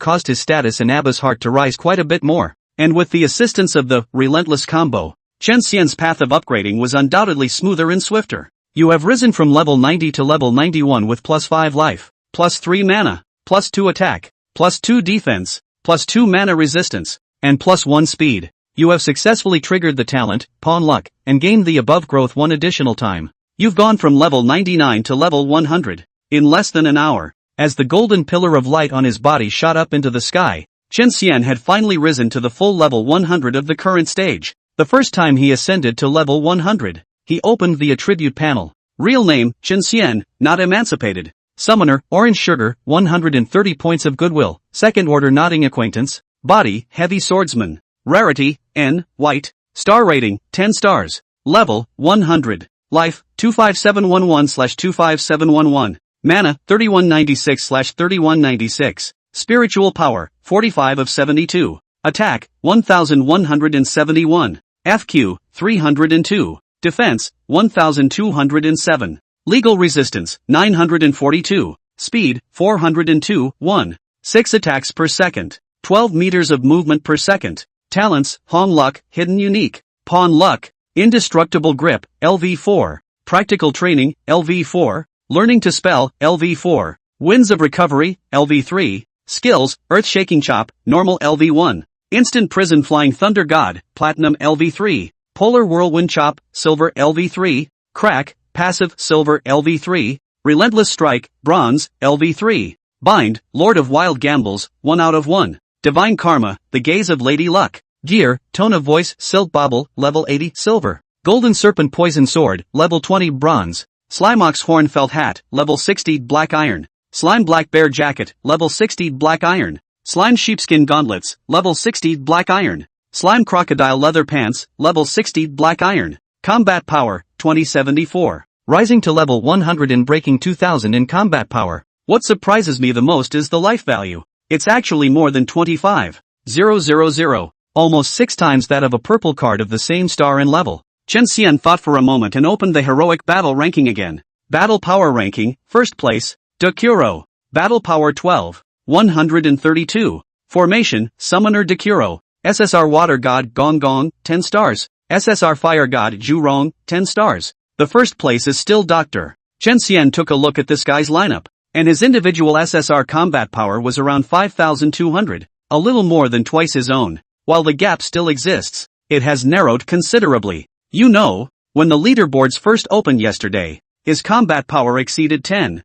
caused his status in Abba's heart to rise quite a bit more, and with the assistance of the relentless combo, Chen Xian's path of upgrading was undoubtedly smoother and swifter. You have risen from level 90 to level 91 with plus 5 life, plus 3 mana, plus 2 attack, plus 2 defense, plus 2 mana resistance, and plus 1 speed. You have successfully triggered the talent, Pawn Luck, and gained the above growth 1 additional time. You've gone from level 99 to level 100, in less than an hour. As the golden pillar of light on his body shot up into the sky, Chen Xian had finally risen to the full level 100 of the current stage. The first time he ascended to level 100, he opened the attribute panel. Real name, Chen Xian, not emancipated. Summoner, Orange Sugar, 130 points of goodwill, second order nodding acquaintance. Body, Heavy Swordsman. Rarity, N, White. Star rating, 10 stars. Level, 100. Life, 25711/25711. Mana, 3196/3196. Spiritual power, 45 of 72. Attack, 1171. FQ, 302. Defense, 1207. Legal resistance, 942. Speed, 402, 1. 6 attacks per second. 12 meters of movement per second. Talents, Hong Luck, Hidden Unique. Pawn Luck, Indestructible Grip, LV4. Practical Training, LV4, Learning to Spell, LV4, Winds of Recovery, LV3, Skills, Earth-Shaking Chop, Normal LV1, Instant Prison Flying Thunder God, Platinum LV3, Polar Whirlwind Chop, Silver LV3, Crack, Passive, Silver LV3, Relentless Strike, Bronze, LV3, Bind, Lord of Wild Gambles, 1 out of 1, Divine Karma, The Gaze of Lady Luck, Gear, Tone of Voice, Silk Bauble, Level 80, Silver, Golden Serpent Poison Sword, Level 20, Bronze, Slimeox Horn Felt Hat, Level 60, Black Iron, Slime Black Bear Jacket, Level 60, Black Iron, Slime Sheepskin Gauntlets, Level 60, Black Iron, Slime Crocodile Leather Pants, Level 60, Black Iron, Combat Power, 2074, rising to level 100 and breaking 2000 in combat power. What surprises me the most is the life value. It's actually more than 25,000, almost 6 times that of a purple card of the same star and level. Chen Xian thought for a moment and opened the heroic battle ranking again. Battle power ranking, first place, Dekuro. Battle power 12, 132. Formation, Summoner Dekuro. SSR Water God Gong Gong, 10 stars. SSR Fire God Zhurong, 10 stars. The first place is still Dr. Chen Xian took a look at this guy's lineup, and his individual SSR combat power was around 5,200, a little more than twice his own. While the gap still exists, it has narrowed considerably. You know, when the leaderboards first opened yesterday, his combat power exceeded 10,000,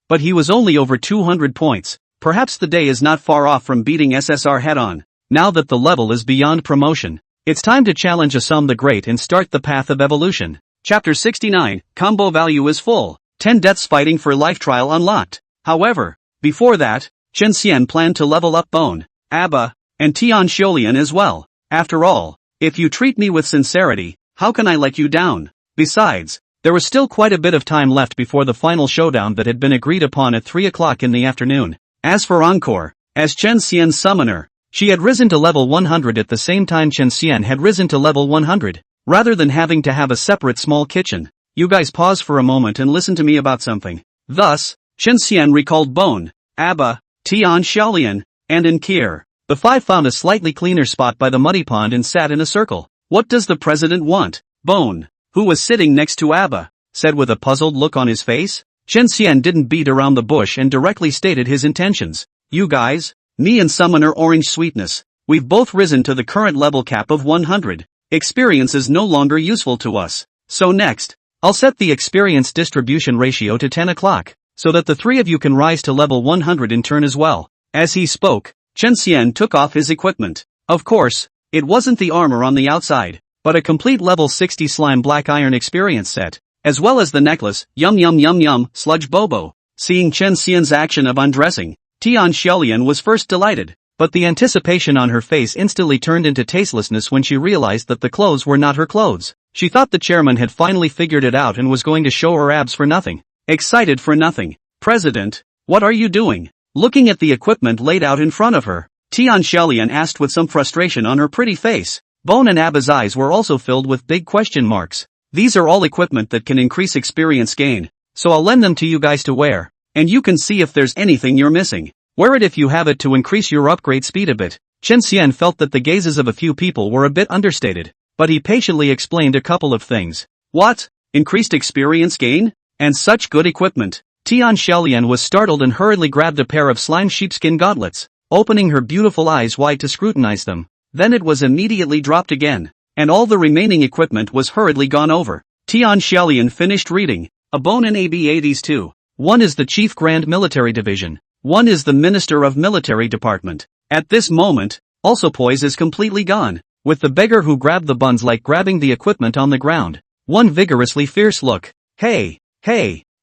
but he was only over 200 points. Perhaps the day is not far off from beating SSR head-on. Now that the level is beyond promotion, it's time to challenge Assam the Great and start the path of evolution. Chapter 69, Combo Value is Full. 10 Deaths Fighting for Life Trial unlocked. However, before that, Chen Xian planned to level up Bone, Abba, and Tian Xiolian as well. After all, if you treat me with sincerity, how can I let you down? Besides, there was still quite a bit of time left before the final showdown that had been agreed upon at 3 o'clock in the afternoon. As for Encore, as Chen Xian's summoner, she had risen to level 100 at the same time Chen Xian had risen to level 100. Rather than having to have a separate small kitchen, you guys pause for a moment and listen to me about something. Thus, Chen Xian recalled Bone, Abba, Tian Xiaolian, and Inkir. The 5 found a slightly cleaner spot by the muddy pond and sat in a circle. What does the president want? Bone, who was sitting next to Abba, said with a puzzled look on his face. Chen Xian didn't beat around the bush and directly stated his intentions. You guys, me and Summoner Orange Sweetness, we've both risen to the current level cap of 100. Experience is no longer useful to us. So next, I'll set the experience distribution ratio to 10 o'clock, so that the 3 of you can rise to level 100 in turn as well. As he spoke, Chen Xian took off his equipment. Of course, it wasn't the armor on the outside, but a complete level 60 slime black iron experience set, as well as the necklace, yum yum yum yum, sludge bobo. Seeing Chen Xian's action of undressing, Tian Xiaolian was first delighted, but the anticipation on her face instantly turned into tastelessness when she realized that the clothes were not her clothes. She thought the chairman had finally figured it out and was going to show her abs for nothing. Excited for nothing. President, what are you doing? Looking at the equipment laid out in front of her, Tian Xiaolian asked with some frustration on her pretty face. Bone and Abba's eyes were also filled with big question marks. These are all equipment that can increase experience gain, so I'll lend them to you guys to wear, and you can see if there's anything you're missing. Wear it if you have it to increase your upgrade speed a bit. Chen Xian felt that the gazes of a few people were a bit understated, but he patiently explained a couple of things. What? Increased experience gain? And such good equipment? Tian Xiaolian was startled and hurriedly grabbed a pair of slime sheepskin gauntlets, opening her beautiful eyes wide to scrutinize them. Then it was immediately dropped again, and all the remaining equipment was hurriedly gone over. Tian Xiaolian finished reading. A Bone and ABA these two. One is the Chief Grand Military Division. One is the Minister of Military Department. At this moment, also poise is completely gone, with the beggar who grabbed the buns like grabbing the equipment on the ground. One vigorously fierce look. Hey,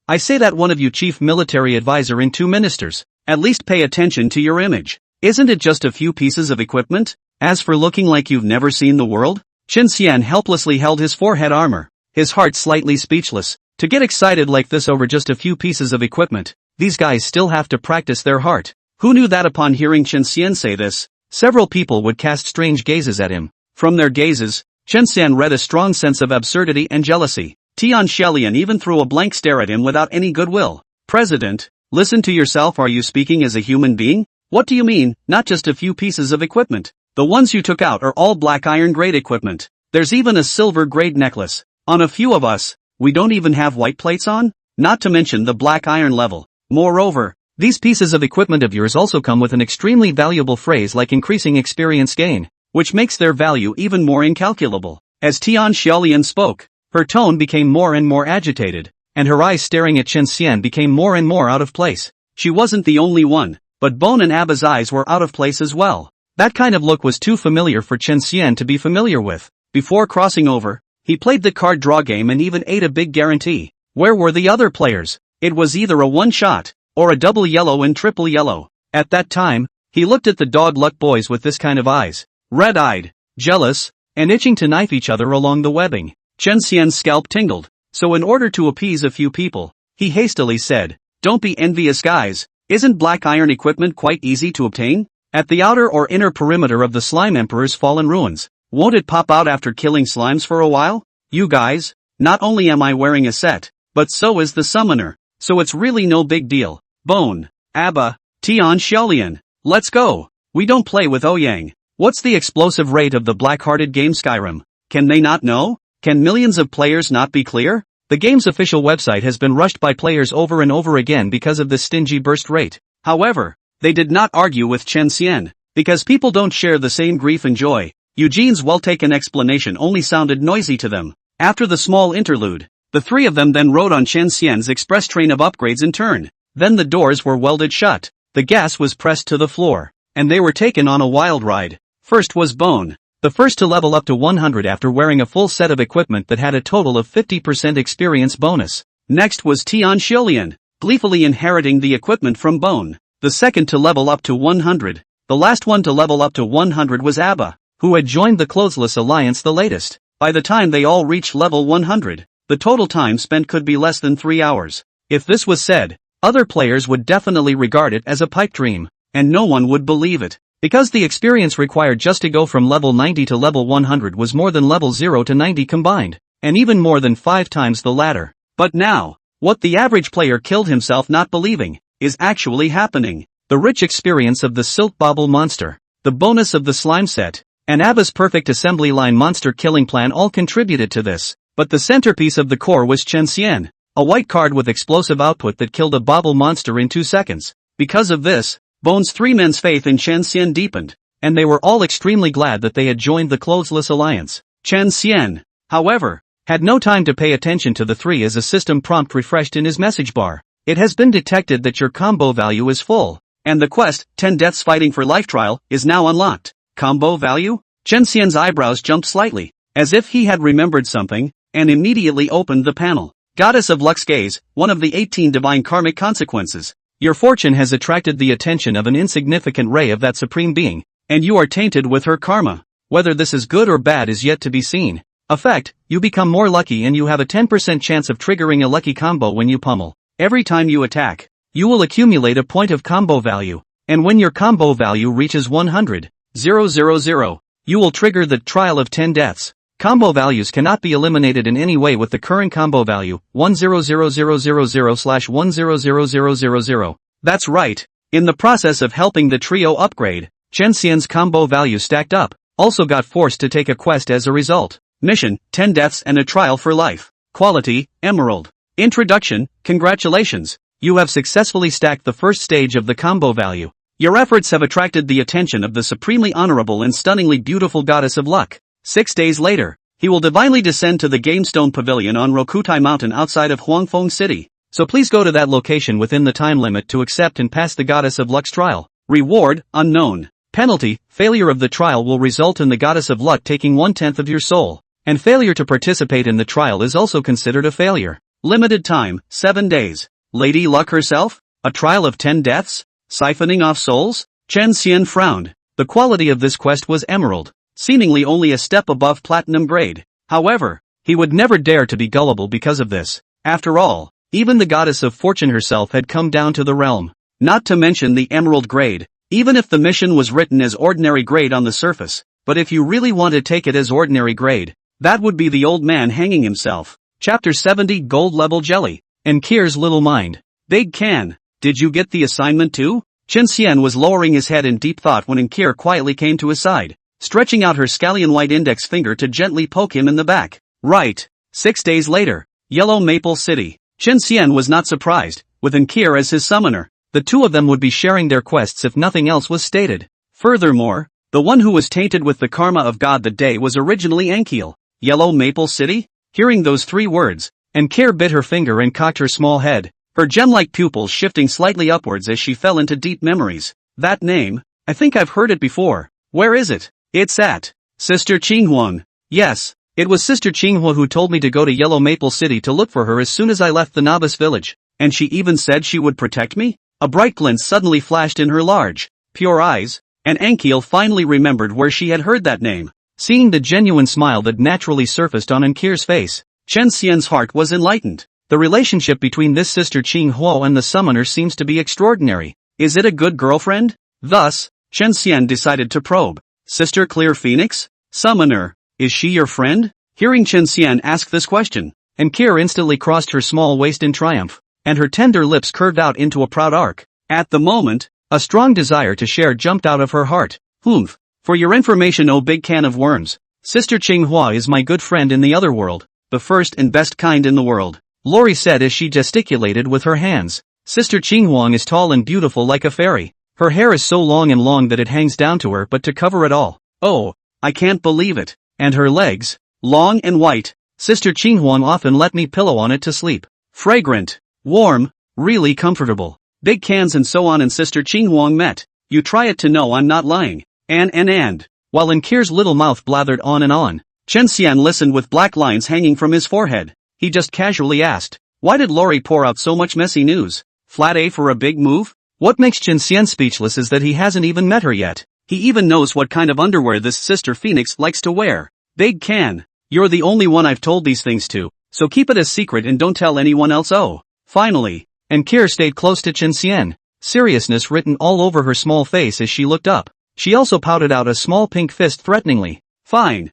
I say that one of you Chief Military Advisor and 2 ministers. At least pay attention to your image. Isn't it just a few pieces of equipment? As for looking like you've never seen the world? Chen Xian helplessly held his forehead armor, his heart slightly speechless. To get excited like this over just a few pieces of equipment, these guys still have to practice their heart. Who knew that upon hearing Chen Xian say this, several people would cast strange gazes at him. From their gazes, Chen Xian read a strong sense of absurdity and jealousy. Tian Xiaolian even threw a blank stare at him without any goodwill. President, listen to yourself. Are you speaking as a human being? What do you mean, not just a few pieces of equipment? The ones you took out are all black iron grade equipment. There's even a silver grade necklace. On a few of us, we don't even have white plates on? Not to mention the black iron level. Moreover, these pieces of equipment of yours also come with an extremely valuable phrase like increasing experience gain, which makes their value even more incalculable. As Tian Xiaolian spoke, her tone became more and more agitated, and her eyes staring at Chen Xian became more and more out of place. She wasn't the only one, but Bone and Abba's eyes were out of place as well. That kind of look was too familiar for Chen Xian to be familiar with. Before crossing over, he played the card draw game and even ate a big guarantee. Where were the other players? It was either a one-shot, or a double yellow and triple yellow. At that time, he looked at the dog luck boys with this kind of eyes. Red-eyed, jealous, and itching to knife each other along the webbing. Chen Xian's scalp tingled, so in order to appease a few people, he hastily said, "Don't be envious guys, isn't black iron equipment quite easy to obtain? At the outer or inner perimeter of the Slime Emperor's fallen ruins, won't it pop out after killing slimes for a while? You guys, not only am I wearing a set, but so is the summoner, so it's really no big deal. Bone, Abba, Tian Xiaolian, let's go. We don't play with Ouyang. What's the explosive rate of the black-hearted game Skyrim? Can they not know? Can millions of players not be clear?" The game's official website has been rushed by players over and over again because of this stingy burst rate. However, they did not argue with Chen Xian, because people don't share the same grief and joy. Eugene's well-taken explanation only sounded noisy to them. After the small interlude, the three of them then rode on Chen Xian's express train of upgrades in turn. Then the doors were welded shut, the gas was pressed to the floor, and they were taken on a wild ride. First was Bone, the first to level up to 100 after wearing a full set of equipment that had a total of 50% experience bonus. Next was Tian Xiaolian, gleefully inheriting the equipment from Bone, the second to level up to 100. The last one to level up to 100 was Abba, who had joined the Clothesless Alliance the latest. By the time they all reached level 100, the total time spent could be less than 3 hours. If this was said, other players would definitely regard it as a pipe dream, and no one would believe it. Because the experience required just to go from level 90 to level 100 was more than level 0 to 90 combined, and even more than 5 times the latter. But now, what the average player killed himself not believing, is actually happening. The rich experience of the Silk Bobble monster, the bonus of the slime set, and Abba's perfect assembly line monster killing plan all contributed to this. But the centerpiece of the core was Chen Xian, a white card with explosive output that killed a bobble monster in 2 seconds. Because of this, Bone's three men's faith in Chen Xian deepened, and they were all extremely glad that they had joined the Clothesless Alliance. Chen Xian, however, had no time to pay attention to the three as a system prompt refreshed in his message bar. It has been detected that your combo value is full, and the quest, 10 Deaths Fighting for Life trial, is now unlocked. Combo value? Chen Xian's eyebrows jumped slightly, as if he had remembered something, and immediately opened the panel. Goddess of Luck's gaze, one of the 18 divine karmic consequences. Your fortune has attracted the attention of an insignificant ray of that supreme being, and you are tainted with her karma. Whether this is good or bad is yet to be seen. Effect, you become more lucky and you have a 10% chance of triggering a lucky combo when you pummel. Every time you attack, you will accumulate a point of combo value, and when your combo value reaches 100,000, you will trigger the Trial of 10 Deaths. Combo values cannot be eliminated in any way with the current combo value, 100,000/100,000. That's right. In the process of helping the trio upgrade, Chen Xian's combo value stacked up, also got forced to take a quest as a result. Mission, 10 Deaths and a Trial for Life. Quality, Emerald. Introduction, congratulations. You have successfully stacked the first stage of the combo value. Your efforts have attracted the attention of the supremely honorable and stunningly beautiful Goddess of Luck. 6 days later, he will divinely descend to the Gamestone Pavilion on Rokutai Mountain outside of Huangfeng City. So please go to that location within the time limit to accept and pass the Goddess of Luck's trial. Reward, unknown. Penalty, failure of the trial will result in the Goddess of Luck taking 1/10 of your soul. And failure to participate in the trial is also considered a failure. Limited time, 7 days. Lady Luck herself? A trial of 10 deaths? Siphoning off souls? Chen Xian frowned. The quality of this quest was emerald, seemingly only a step above platinum grade. However, he would never dare to be gullible because of this. After all, even the Goddess of Fortune herself had come down to the realm. Not to mention the emerald grade, even if the mission was written as ordinary grade on the surface. But if you really want to take it as ordinary grade, that would be the old man hanging himself. Chapter 70 Gold Level Jelly. Enkir's little mind. Big Can, did you get the assignment too? Chen Xian was lowering his head in deep thought when Enkir quietly came to his side, stretching out her scallion white index finger to gently poke him in the back. Right, 6 days later, Yellow Maple City. Chen Xian was not surprised, with Ankir as his summoner. The two of them would be sharing their quests if nothing else was stated. Furthermore, the one who was tainted with the karma of God that day was originally Ankil. Yellow Maple City? Hearing those 3 words, Ankir bit her finger and cocked her small head, her gem-like pupils shifting slightly upwards as she fell into deep memories. That name? I think I've heard it before. Where is it? It's at Sister Qinghuang. Yes, it was Sister Qinghua who told me to go to Yellow Maple City to look for her as soon as I left the novice village, and she even said she would protect me? A bright glint suddenly flashed in her large, pure eyes, and Ankil finally remembered where she had heard that name. Seeing the genuine smile that naturally surfaced on Ankir's face, Chen Xian's heart was enlightened. The relationship between this Sister Qinghua and the summoner seems to be extraordinary. Is it a good girlfriend? Thus, Chen Xian decided to probe. Sister Clear Phoenix? Summoner, is she your friend? Hearing Chen Xian ask this question, Ankir instantly crossed her small waist in triumph, and her tender lips curved out into a proud arc. At the moment, a strong desire to share jumped out of her heart. Humph. For your information, oh big can of worms, Sister Qinghua is my good friend in the other world, the first and best kind in the world, Lori said as she gesticulated with her hands. Sister Qinghua is tall and beautiful like a fairy. Her hair is so long that it hangs down to her, but to cover it all. Oh, I can't believe it. And her legs, long and white. Sister Qinghua often let me pillow on it to sleep. Fragrant, warm, really comfortable. Big cans and so on. And Sister Qinghua met. You try it to know I'm not lying. And. While Ankir's little mouth blathered on and on, Chen Xian listened with black lines hanging from his forehead. He just casually asked, why did Lori pour out so much messy news? Flat A for a big move? What makes Chen Xian speechless is that he hasn't even met her yet. He even knows what kind of underwear this Sister Phoenix likes to wear. Big can. You're the only one I've told these things to, so keep it a secret and don't tell anyone else. Oh. Finally, Ankir stayed close to Chen Xian, seriousness written all over her small face as she looked up. She also pouted out a small pink fist threateningly. Fine.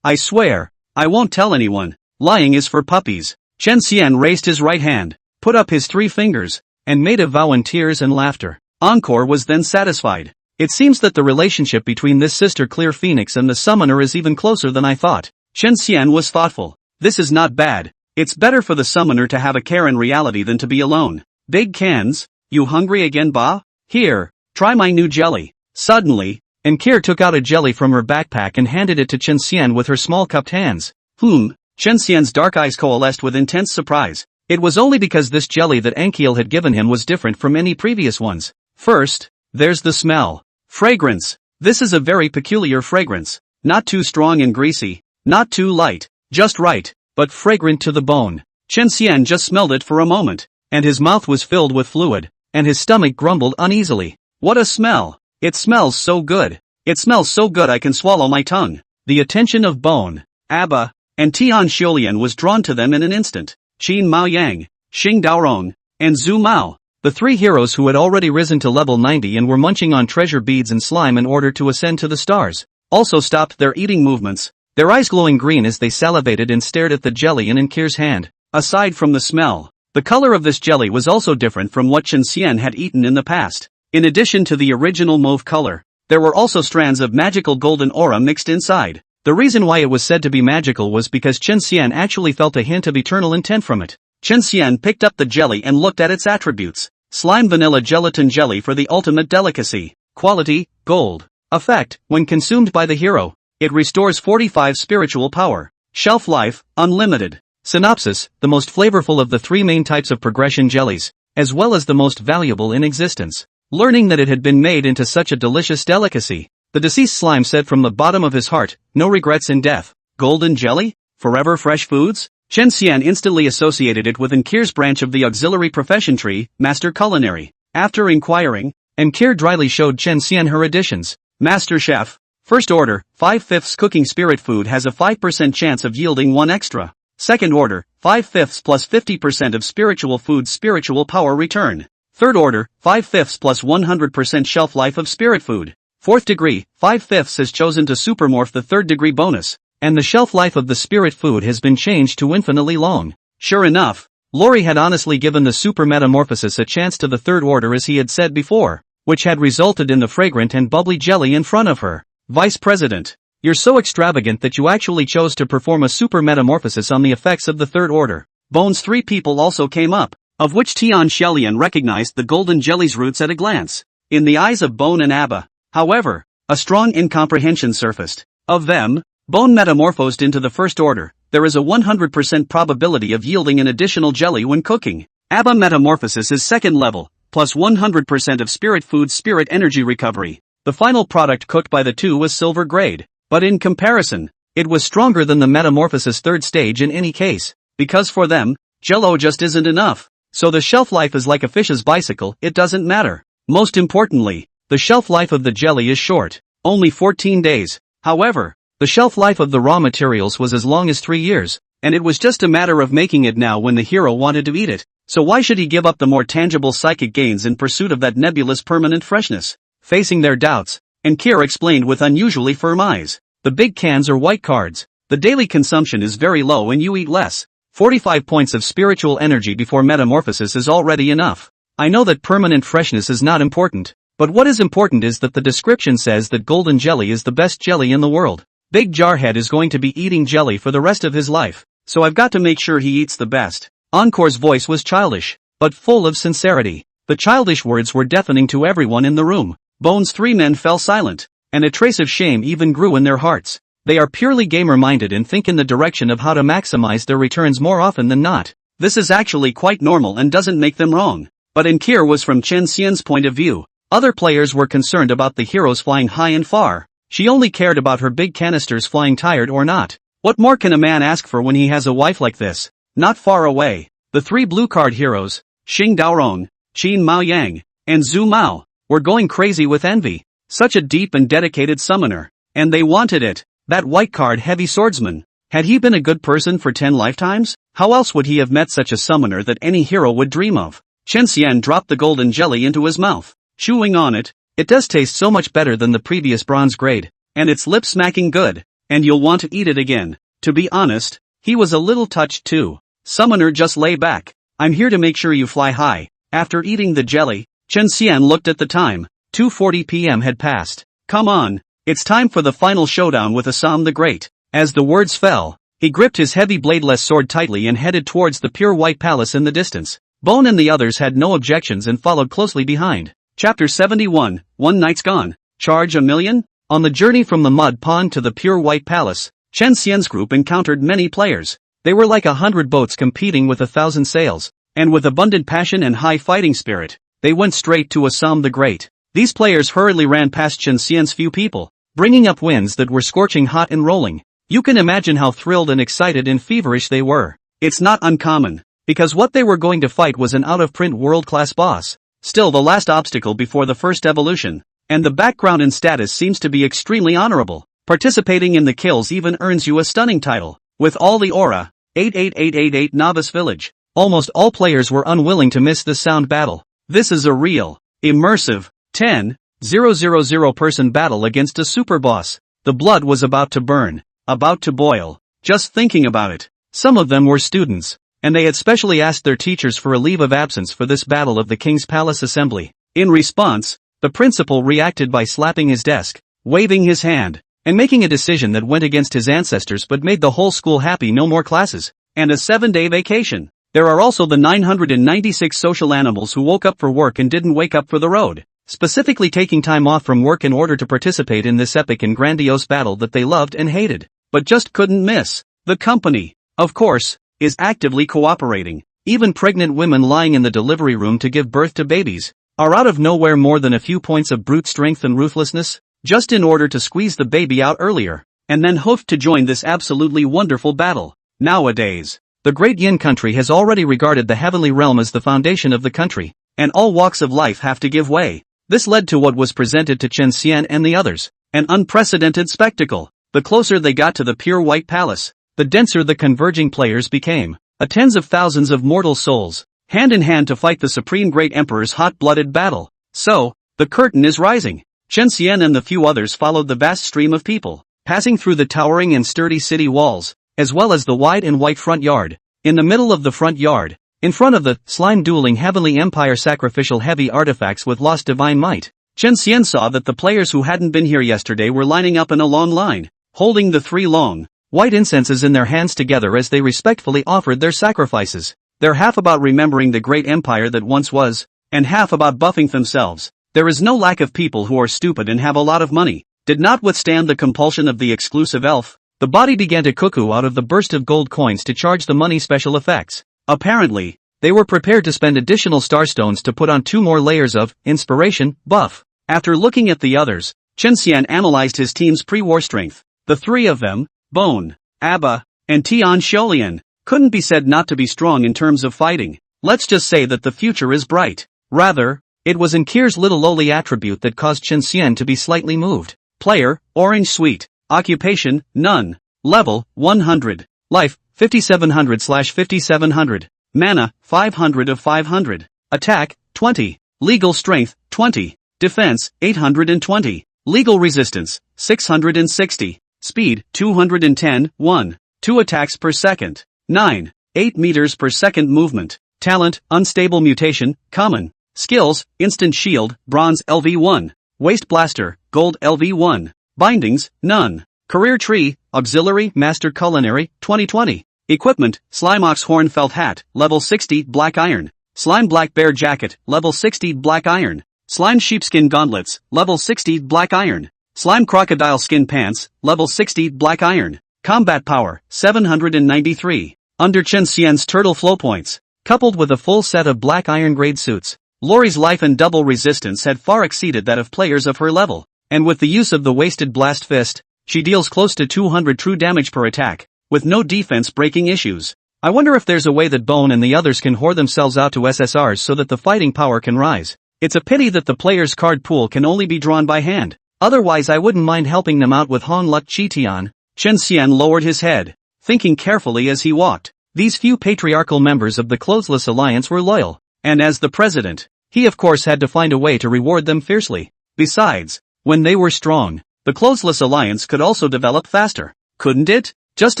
I swear, I won't tell anyone. Lying is for puppies. Chen Xian raised his right hand, put up his 3 fingers, and made a vow in tears and laughter. Encore was then satisfied. It seems that the relationship between this Sister Clear Phoenix and the summoner is even closer than I thought. Chen Xian was thoughtful. This is not bad. It's better for the summoner to have a care in reality than to be alone. Big cans, you hungry again, ba? Here, try my new jelly. Suddenly, Ankir took out a jelly from her backpack and handed it to Chen Xian with her small cupped hands. Chen Xian's dark eyes coalesced with intense surprise. It was only because this jelly that Ankil had given him was different from any previous ones. First, there's the smell. Fragrance. This is a very peculiar fragrance. Not too strong and greasy, not too light, just right, but fragrant to the bone. Chen Xian just smelled it for a moment, and his mouth was filled with fluid, and his stomach grumbled uneasily. What a smell! It smells so good. It smells so good I can swallow my tongue. The attention of Bone, Abba, and Tian Xiulian was drawn to them in an instant. Qin Mao Yang, Xing Daorong, and Zhu Mao, the 3 heroes who had already risen to level 90 and were munching on treasure beads and slime in order to ascend to the stars, also stopped their eating movements, their eyes glowing green as they salivated and stared at the jelly in Ankir's hand. Aside from the smell, the color of this jelly was also different from what Chen Xian had eaten in the past. In addition to the original mauve color, there were also strands of magical golden aura mixed inside. The reason why it was said to be magical was because Chen Xian actually felt a hint of eternal intent from it. Chen Xian picked up the jelly and looked at its attributes. Slime vanilla gelatin jelly for the ultimate delicacy. Quality, gold. Effect, when consumed by the hero, it restores 45 spiritual power. Shelf life, unlimited. Synopsis, the most flavorful of the 3 main types of progression jellies, as well as the most valuable in existence. Learning that it had been made into such a delicious delicacy, the deceased slime said from the bottom of his heart, no regrets in death. Golden jelly? Forever fresh foods? Chen Xian instantly associated it with Ankir's branch of the auxiliary profession tree, Master Culinary. After inquiring, Ankir dryly showed Chen Xian her additions. Master Chef. First order, 5/5 cooking spirit food has a 5% chance of yielding 1 extra. Second order, 5/5 plus 50% of spiritual food's spiritual power return. Third order, 5/5 plus 100% shelf life of spirit food. Fourth degree, 5/5 has chosen to supermorph the 3rd degree bonus, and the shelf life of the spirit food has been changed to infinitely long. Sure enough, Lori had honestly given the super metamorphosis a chance to the 3rd order as he had said before, which had resulted in the fragrant and bubbly jelly in front of her. Vice President. You're so extravagant that you actually chose to perform a super metamorphosis on the effects of the third order. Bone's 3 people also came up, of which Tian Xiaolian recognized the golden jelly's roots at a glance. In the eyes of Bone and Abba, however, a strong incomprehension surfaced. Of them, Bone metamorphosed into the first order. There is a 100% probability of yielding an additional jelly when cooking. Abba metamorphosis is second level, plus 100% of spirit food's spirit energy recovery. The final product cooked by the two was silver grade, but in comparison, it was stronger than the metamorphosis third stage in any case, because for them, jello just isn't enough. So the shelf life is like a fish's bicycle, it doesn't matter. Most importantly, the shelf life of the jelly is short, only 14 days. However, the shelf life of the raw materials was as long as 3 years, and it was just a matter of making it now when the hero wanted to eat it. So why should he give up the more tangible psychic gains in pursuit of that nebulous permanent freshness? Facing their doubts, Enkir explained with unusually firm eyes. The big cans are white cards. The daily consumption is very low and you eat less. 45 points of spiritual energy before metamorphosis is already enough. I know that permanent freshness is not important, but what is important is that the description says that golden jelly is the best jelly in the world. Big Jarhead is going to be eating jelly for the rest of his life, so I've got to make sure he eats the best. Encore's voice was childish, but full of sincerity. The childish words were deafening to everyone in the room. Bone's 3 men fell silent, and a trace of shame even grew in their hearts. They are purely gamer-minded and think in the direction of how to maximize their returns more often than not. This is actually quite normal and doesn't make them wrong. But Enkir was from Chen Xian's point of view. Other players were concerned about the heroes flying high and far. She only cared about her big canisters flying tired or not. What more can a man ask for when he has a wife like this? Not far away, the 3 blue card heroes, Xing Daorong, Qin Mao Yang, and Zhu Mao, were going crazy with envy. Such a deep and dedicated summoner. And they wanted it. That white card heavy swordsman. Had he been a good person for 10 lifetimes? How else would he have met such a summoner that any hero would dream of? Chen Xian dropped the golden jelly into his mouth, chewing on it. It does taste so much better than the previous bronze grade, and it's lip-smacking good, and you'll want to eat it again. To be honest, he was a little touched too. Summoner, just lay back. I'm here to make sure you fly high. After eating the jelly, Chen Xian looked at the time. 2:40 p.m. had passed. Come on, it's time for the final showdown with Assam the Great. As the words fell, he gripped his heavy bladeless sword tightly and headed towards the pure white palace in the distance. Bone and the others had no objections and followed closely behind. Chapter 71, One Night's Gone. Charge $1 million? On the journey from the mud pond to the pure white palace, Chen Xian's group encountered many players. They were like 100 boats competing with 1,000 sails, and with abundant passion and high fighting spirit, they went straight to Assam the Great. These players hurriedly ran past Chen Xian's few people, bringing up winds that were scorching hot and rolling. You can imagine how thrilled and excited and feverish they were. It's not uncommon, because what they were going to fight was an out-of-print world-class boss, still the last obstacle before the first evolution, and the background and status seems to be extremely honorable. Participating in the kills even earns you a stunning title. With all the aura, 88888 Novice Village, almost all players were unwilling to miss this sound battle. This is a real, immersive, 10,000 person battle against a super boss. The blood was about to burn, about to boil, just thinking about it. Some of them were students, and they had specially asked their teachers for a leave of absence for this battle of the King's Palace Assembly. In response, the principal reacted by slapping his desk, waving his hand, and making a decision that went against his ancestors but made the whole school happy. No more classes, and a 7-day vacation. There are also the 996 social animals who woke up for work and didn't wake up for the road, specifically taking time off from work in order to participate in this epic and grandiose battle that they loved and hated, but just couldn't miss. The company, of course, is actively cooperating. Even pregnant women lying in the delivery room to give birth to babies are out of nowhere more than a few points of brute strength and ruthlessness, just in order to squeeze the baby out earlier, and then hoofed to join this absolutely wonderful battle. Nowadays, the great Yin country has already regarded the heavenly realm as the foundation of the country, and all walks of life have to give way. This led to what was presented to Chen Xian and the others, an unprecedented spectacle. The closer they got to the pure white palace, the denser the converging players became, tens of thousands of mortal souls, hand in hand to fight the supreme great emperor's hot-blooded battle. So, the curtain is rising. Chen Xian and the few others followed the vast stream of people, passing through the towering and sturdy city walls, as well as the wide and white front yard. In the middle of the front yard, in front of the slime-dueling heavenly empire sacrificial heavy artifacts with lost divine might, Chen Xian saw that the players who hadn't been here yesterday were lining up in a long line. holding the 3 long, white incenses in their hands together as they respectfully offered their sacrifices. They're half about remembering the great empire that once was, and half about buffing themselves. There is no lack of people who are stupid and have a lot of money. Did not withstand the compulsion of the exclusive elf, the body began to cuckoo out of the burst of gold coins to charge the money special effects. Apparently, they were prepared to spend additional starstones to put on 2 more layers of inspiration buff. After looking at the others, Chen Xian analyzed his team's pre-war strength. The 3 of them, Bone, Abba, and Tian Xiaolian, couldn't be said not to be strong in terms of fighting. Let's just say that the future is bright. Rather, it was Inkir's little loli attribute that caused Chen Xian to be slightly moved. Player, Orange Sweet. Occupation, none. Level, 100. Life, 5700/5700. Mana, 500 of 500. Attack, 20. Legal strength, 20. Defense, 820. Legal resistance, 660. Speed, 210, 1. 2 attacks per second. 9. 8 meters per second movement. Talent, unstable mutation, common. Skills, instant shield, bronze LV1. Waste blaster, gold LV1. Bindings, none. Career tree, auxiliary, master culinary, 2020. Equipment, Slime Ox Horn Felt Hat, level 60, black iron. Slime Black Bear Jacket, level 60, black iron. Slime Sheepskin Gauntlets, level 60, black iron. Slime Crocodile Skin Pants, level 60, black iron. Combat power, 793. Under Chen Xian's turtle flow points, coupled with a full set of black iron grade suits, Lori's life and double resistance had far exceeded that of players of her level, and with the use of the wasted blast fist, she deals close to 200 true damage per attack, with no defense breaking issues. I wonder if there's a way that Bone and the others can whore themselves out to SSRs so that the fighting power can rise. It's a pity that the player's card pool can only be drawn by hand. Otherwise I wouldn't mind helping them out with Hong Luk Chi Tian. Chen Xian lowered his head, thinking carefully as he walked. These few patriarchal members of the Clothesless Alliance were loyal, and as the president, he of course had to find a way to reward them fiercely. Besides, when they were strong, the Clothesless Alliance could also develop faster, couldn't it? Just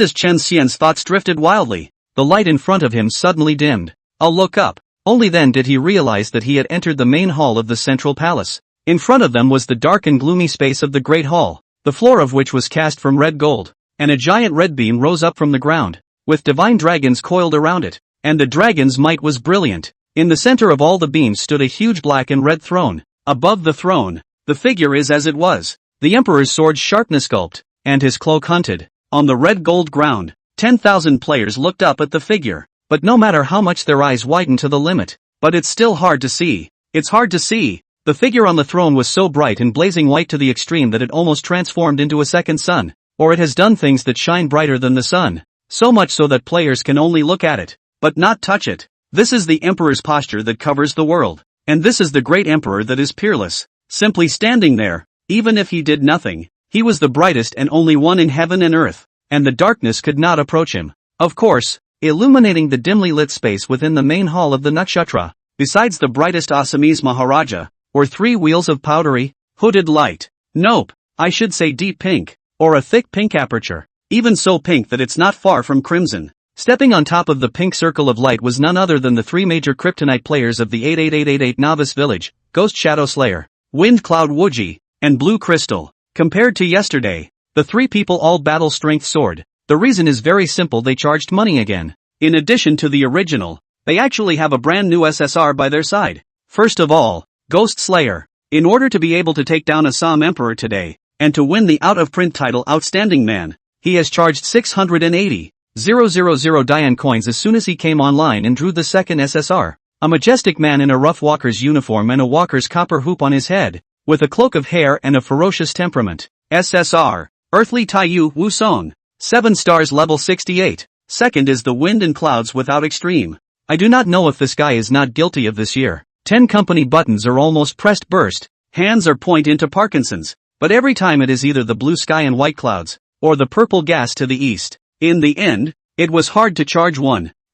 as Chen Xian's thoughts drifted wildly, the light in front of him suddenly dimmed. I'll look up. Only then did he realize that he had entered the main hall of the central palace. In front of them was the dark and gloomy space of the great hall, the floor of which was cast from red gold, and a giant red beam rose up from the ground, with divine dragons coiled around it, and the dragon's might was brilliant. In the center of all the beams stood a huge black and red throne. Above the throne, the figure is as it was, the emperor's sword sharpness sculpt, and his cloak hunted. On the red gold ground, 10,000 players looked up at the figure, but no matter how much their eyes widened to the limit, but it's still hard to see. It's hard to see. The figure on the throne was so bright and blazing white to the extreme that it almost transformed into a second sun, or it has done things that shine brighter than the sun, so much so that players can only look at it, but not touch it. This is the emperor's posture that covers the world, and this is the great emperor that is peerless, simply standing there. Even if he did nothing, he was the brightest and only one in heaven and earth, and the darkness could not approach him. Of course, illuminating the dimly lit space within the main hall of the Nakshatra, besides the brightest Assamese Maharaja, were 3 wheels of powdery, hooded light. Nope, I should say deep pink, or a thick pink aperture, even so pink that it's not far from crimson. Stepping on top of the pink circle of light was none other than the 3 major kryptonite players of the 88888 Novice Village, Ghost Shadow Slayer, Wind Cloud Wuji, and Blue Crystal. Compared to yesterday, the 3 people all battle strength soared. The reason is very simple: they charged money again. In addition to the original, they actually have a brand new SSR by their side. First of all, Ghost Slayer. In order to be able to take down Assam Emperor today, and to win the out-of-print title Outstanding Man, he has charged 680,000 Dian coins as soon as he came online and drew the second SSR. A majestic man in a rough walker's uniform and a walker's copper hoop on his head, with a cloak of hair and a ferocious temperament. SSR, Earthly Taiyu Wu Song. 7 stars, level 68. Second is the Wind and Clouds Without Extreme. I do not know if this guy is not guilty of this year. 10 company buttons are almost pressed burst, hands are point into Parkinson's, but every time it is either the blue sky and white clouds, or the purple gas to the east. In the end, it was hard to charge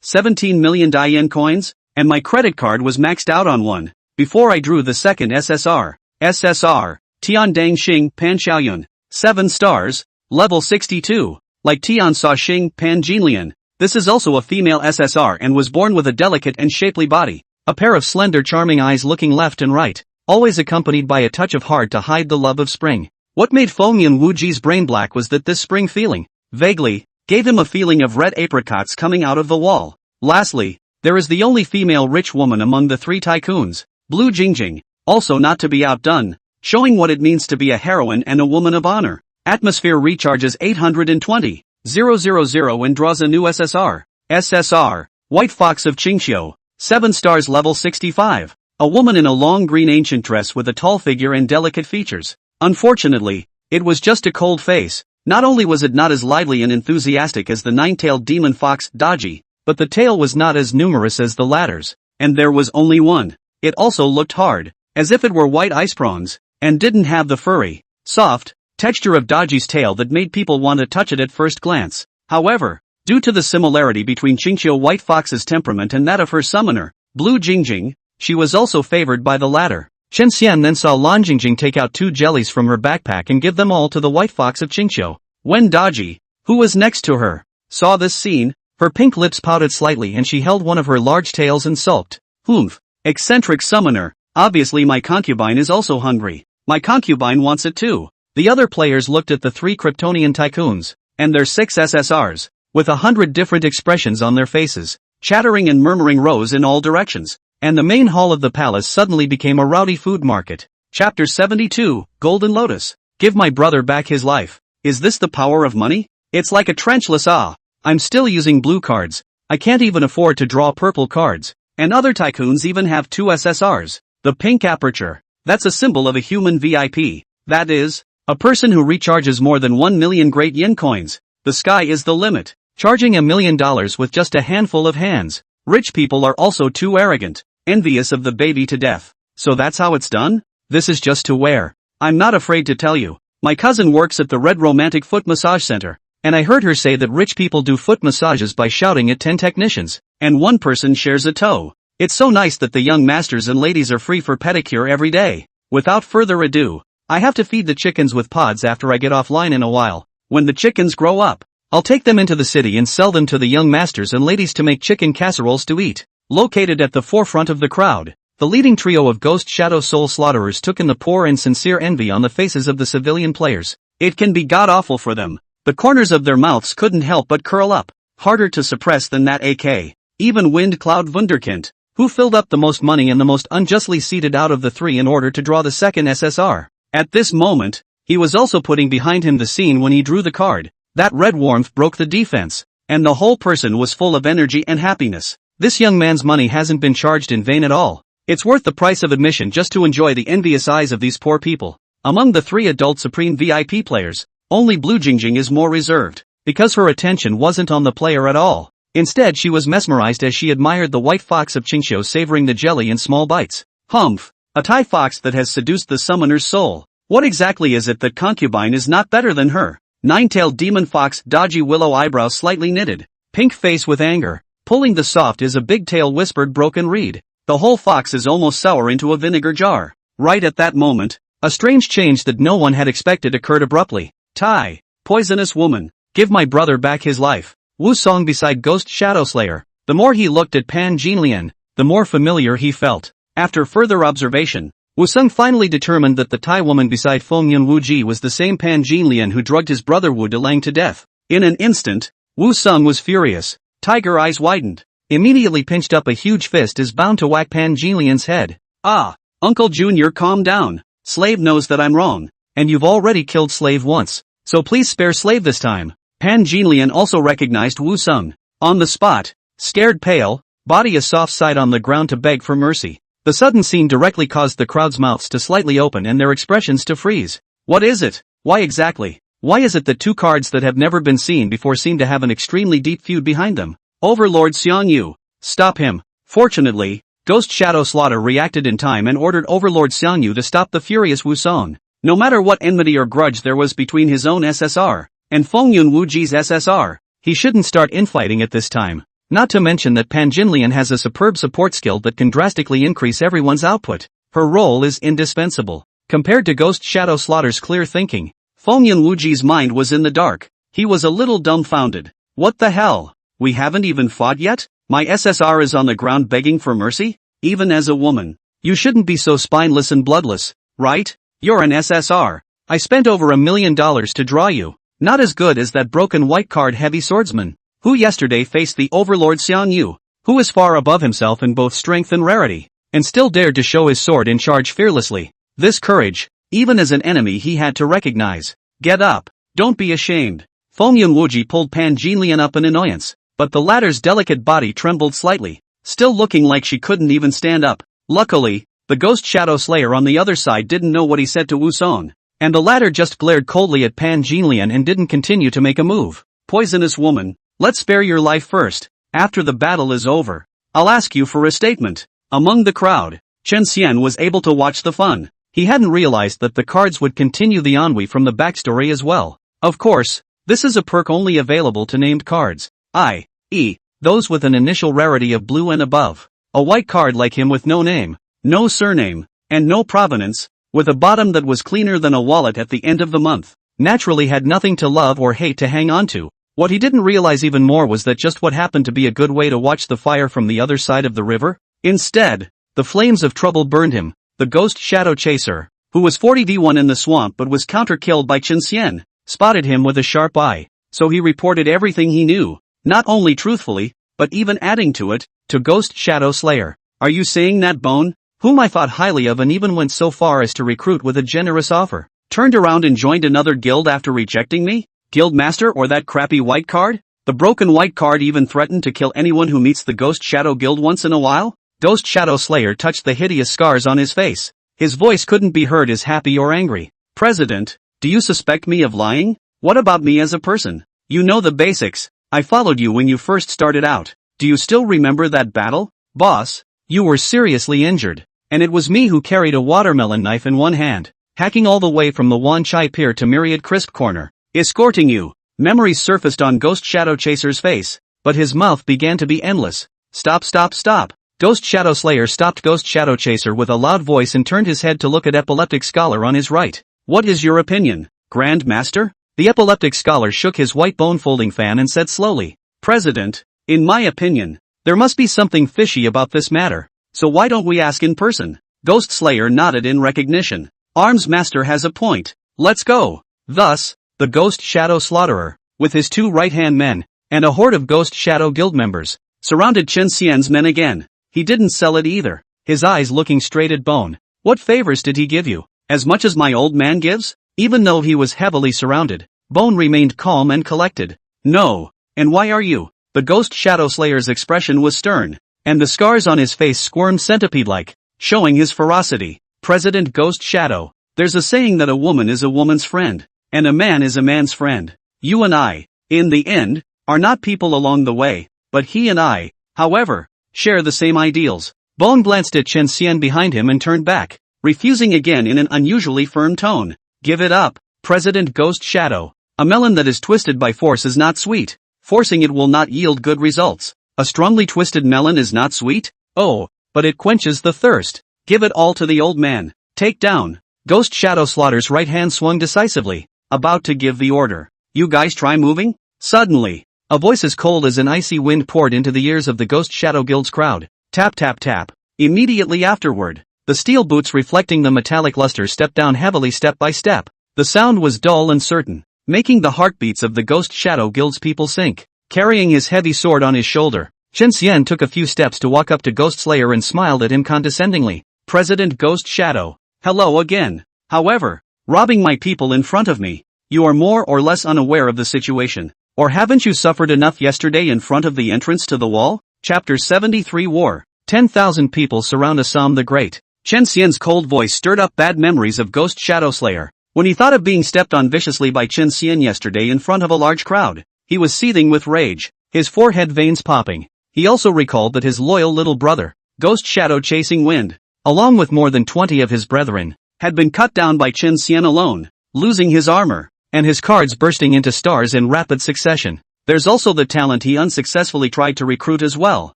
17 million Dian coins, and my credit card was maxed out on one, before I drew the second SSR. SSR, Tian Dang Xing Pan Xiaoyun. 7 stars, level 62. Like Tian Sa Xing Pan Jinlian, this is also a female SSR and was born with a delicate and shapely body, a pair of slender charming eyes looking left and right, always accompanied by a touch of heart to hide the love of spring. What made Feng Yunwuji's brain black was that this spring feeling, vaguely, gave him a feeling of red apricots coming out of the wall. Lastly, there is the only female rich woman among the three tycoons, Blue Jingjing, also not to be outdone, showing what it means to be a heroine and a woman of honor. Atmosphere recharges 820,000 and draws a new SSR. SSR, White Fox of Qingxiu, 7 stars level 65. A woman in a long green ancient dress with a tall figure and delicate features. Unfortunately, it was just a cold face. Not only was it not as lively and enthusiastic as the nine-tailed demon fox, Daji, but the tail was not as numerous as the latter's, and there was only one. It also looked hard, as if it were white ice prawns, and didn't have the furry, soft texture of Daji's tail that made people want to touch it at first glance. However, due to the similarity between Qingqiu White Fox's temperament and that of her summoner, Blue Jingjing, she was also favored by the latter. Shen Xian then saw Lan Jingjing take out 2 jellies from her backpack and give them all to the White Fox of Qingqiu. When Daji, who was next to her, saw this scene, her pink lips pouted slightly and she held one of her large tails and sulked. Humph. Eccentric summoner, obviously my concubine is also hungry. My concubine wants it too. The other players looked at the 3 Kryptonian tycoons, and their 6 SSRs, with 100 different expressions on their faces. Chattering and murmuring rose in all directions, and the main hall of the palace suddenly became a rowdy food market. Chapter 72, Golden Lotus. Give my brother back his life. Is this the power of money? It's like a trenchless I'm still using blue cards. I can't even afford to draw purple cards. And other tycoons even have 2 SSRs. The pink aperture. That's a symbol of a human VIP. That is, a person who recharges more than 1 million great yen coins. The sky is the limit. Charging $1 million with just a handful of hands. Rich people are also too arrogant, envious of the baby to death. So that's how it's done? This is just to wear. I'm not afraid to tell you. My cousin works at the Red Romantic Foot Massage Center, and I heard her say that rich people do foot massages by shouting at 10 technicians, and one person shares a toe. It's so nice that the young masters and ladies are free for pedicure every day. Without further ado, I have to feed the chickens with pods after I get offline in a while. When the chickens grow up, I'll take them into the city and sell them to the young masters and ladies to make chicken casseroles to eat. Located at the forefront of the crowd, the leading trio of ghost shadow soul slaughterers took in the poor and sincere envy on the faces of the civilian players. It can be god-awful for them. The corners of their mouths couldn't help but curl up, harder to suppress than that AK. Even Wind Cloud Wunderkind, who filled up the most money and the most unjustly seated out of the 3 in order to draw the second SSR. At this moment, he was also putting behind him the scene when he drew the card. That red warmth broke the defense, and the whole person was full of energy and happiness. This young man's money hasn't been charged in vain at all. It's worth the price of admission just to enjoy the envious eyes of these poor people. Among the 3 adult Supreme VIP players, only Blue Jingjing is more reserved, because her attention wasn't on the player at all. Instead she was mesmerized as she admired the White Fox of Qingqiu savoring the jelly in small bites. Humph! A Thai fox that has seduced the summoner's soul. What exactly is it that concubine is not better than her? Nine-tailed demon fox, Dodgy willow eyebrows slightly knitted, pink face with anger. Pulling the soft is a big tail whispered broken reed. The whole fox is almost sour into a vinegar jar. Right at that moment, a strange change that no one had expected occurred abruptly. Tai, poisonous woman, give my brother back his life. Wu Song beside Ghost Shadow Slayer. The more he looked at Pan Jinlian, the more familiar he felt. After further observation, Wu Song finally determined that the Thai woman beside Feng Yunwuji was the same Pan Jinlian who drugged his brother Wu Delang to death. In an instant, Wu Song was furious. Tiger eyes widened. Immediately pinched up a huge fist is bound to whack Pan Jinlian's head. Ah, Uncle Junior, calm down. Slave knows that I'm wrong, and you've already killed Slave once, so please spare Slave this time. Pan Jinlian also recognized Wu Song. On the spot, scared pale, body a soft side on the ground to beg for mercy. The sudden scene directly caused the crowd's mouths to slightly open and their expressions to freeze. What is it? Why exactly? Why is it that 2 cards that have never been seen before seem to have an extremely deep feud behind them? Overlord Xiang Yu. Stop him. Fortunately, Ghost Shadow Slaughter reacted in time and ordered Overlord Xiang Yu to stop the furious Wu Song. No matter what enmity or grudge there was between his own SSR and Feng Yunwuji's SSR, he shouldn't start infighting at this time. Not to mention that Pan Jinlian has a superb support skill that can drastically increase everyone's output. Her role is indispensable. Compared to Ghost Shadow Slaughter's clear thinking, Feng Yunwuji's mind was in the dark. He was a little dumbfounded. What the hell? We haven't even fought yet? My SSR is on the ground begging for mercy? Even as a woman, you shouldn't be so spineless and bloodless, right? You're an SSR. I spent over $1 million to draw you. Not as good as that broken white card heavy swordsman, who yesterday faced the overlord Xiang Yu, who is far above himself in both strength and rarity, and still dared to show his sword and charge fearlessly. This courage, even as an enemy he had to recognize. Get up. Don't be ashamed. Feng Yunwuji pulled Pan Jinlian up in annoyance, but the latter's delicate body trembled slightly, still looking like she couldn't even stand up. Luckily, the ghost shadow slayer on the other side didn't know what he said to Wu Song, and the latter just glared coldly at Pan Jinlian and didn't continue to make a move. Poisonous woman, let's spare your life first. After the battle is over, I'll ask you for a statement. Among the crowd, Chen Xian was able to watch the fun. He hadn't realized that the cards would continue the ennui from the backstory as well. Of course, this is a perk only available to named cards, i.e., those with an initial rarity of blue and above. A white card like him with no name, no surname, and no provenance, with a bottom that was cleaner than a wallet at the end of the month, naturally had nothing to love or hate to hang on to. What he didn't realize even more was that just what happened to be a good way to watch the fire from the other side of the river? Instead, the flames of trouble burned him. The ghost shadow chaser, who was 40v1 in the swamp but was counter-killed by Chen Xian, spotted him with a sharp eye, so he reported everything he knew, not only truthfully, but even adding to it, to Ghost Shadow Slayer. Are you saying that Bone, whom I thought highly of and even went so far as to recruit with a generous offer, turned around and joined another guild after rejecting me? Guild master or that crappy white card? The broken white card even threatened to kill anyone who meets the Ghost Shadow Guild once in a while? Ghost Shadow Slayer touched the hideous scars on his face. His voice couldn't be heard as happy or angry. President, do you suspect me of lying? What about me as a person? You know the basics. I followed you when you first started out. Do you still remember that battle? Boss, you were seriously injured. And it was me who carried a watermelon knife in one hand, hacking all the way from the Wan Chai Pier to Myriad Crisp Corner, escorting you. Memories surfaced on Ghost Shadow Chaser's face, but his mouth began to be endless. Stop, stop, stop. Ghost Shadow Slayer stopped Ghost Shadow Chaser with a loud voice and turned his head to look at Epileptic Scholar on his right. What is your opinion, Grand Master? The Epileptic Scholar shook his white bone folding fan and said slowly, President, in my opinion, there must be something fishy about this matter, so why don't we ask in person? Ghost Slayer nodded in recognition. Arms Master has a point. Let's go. Thus, the Ghost Shadow Slaughterer, with his two right-hand men, and a horde of Ghost Shadow Guild members, surrounded Chen Xian's men again. He didn't sell it either, his eyes looking straight at Bone. What favors did he give you? As much as my old man gives? Even though he was heavily surrounded, Bone remained calm and collected. No. And why are you? The Ghost Shadow Slayer's expression was stern, and the scars on his face squirmed centipede-like, showing his ferocity. President Ghost Shadow, there's a saying that a woman is a woman's friend, and a man is a man's friend. You and I, in the end, are not people along the way, but he and I, however, share the same ideals. Bone glanced at Chen Xian behind him and turned back, refusing again in an unusually firm tone. Give it up, President Ghost Shadow. A melon that is twisted by force is not sweet. Forcing it will not yield good results. A strongly twisted melon is not sweet? Oh, but it quenches the thirst. Give it all to the old man. Take down. Ghost Shadow Slaughter's right hand swung decisively, about to give the order. You guys try moving? Suddenly, a voice as cold as an icy wind poured into the ears of the Ghost Shadow Guild's crowd. Tap tap tap. Immediately afterward, the steel boots reflecting the metallic luster stepped down heavily step by step. The sound was dull and certain, making the heartbeats of the Ghost Shadow Guild's people sink. Carrying his heavy sword on his shoulder, Chen Xian took a few steps to walk up to Ghost Slayer and smiled at him condescendingly. President Ghost Shadow, hello again. However, robbing my people in front of me. You are more or less unaware of the situation. Or haven't you suffered enough yesterday in front of the entrance to the wall? Chapter 73 War. 10,000 people surround Assam the Great. Chen Xian's cold voice stirred up bad memories of Ghost Shadow Slayer. When he thought of being stepped on viciously by Chen Xian yesterday in front of a large crowd, he was seething with rage, his forehead veins popping. He also recalled that his loyal little brother, Ghost Shadow Chasing Wind, along with more than 20 of his brethren, had been cut down by Chen Xian alone, losing his armor, and his cards bursting into stars in rapid succession. There's also the talent he unsuccessfully tried to recruit as well,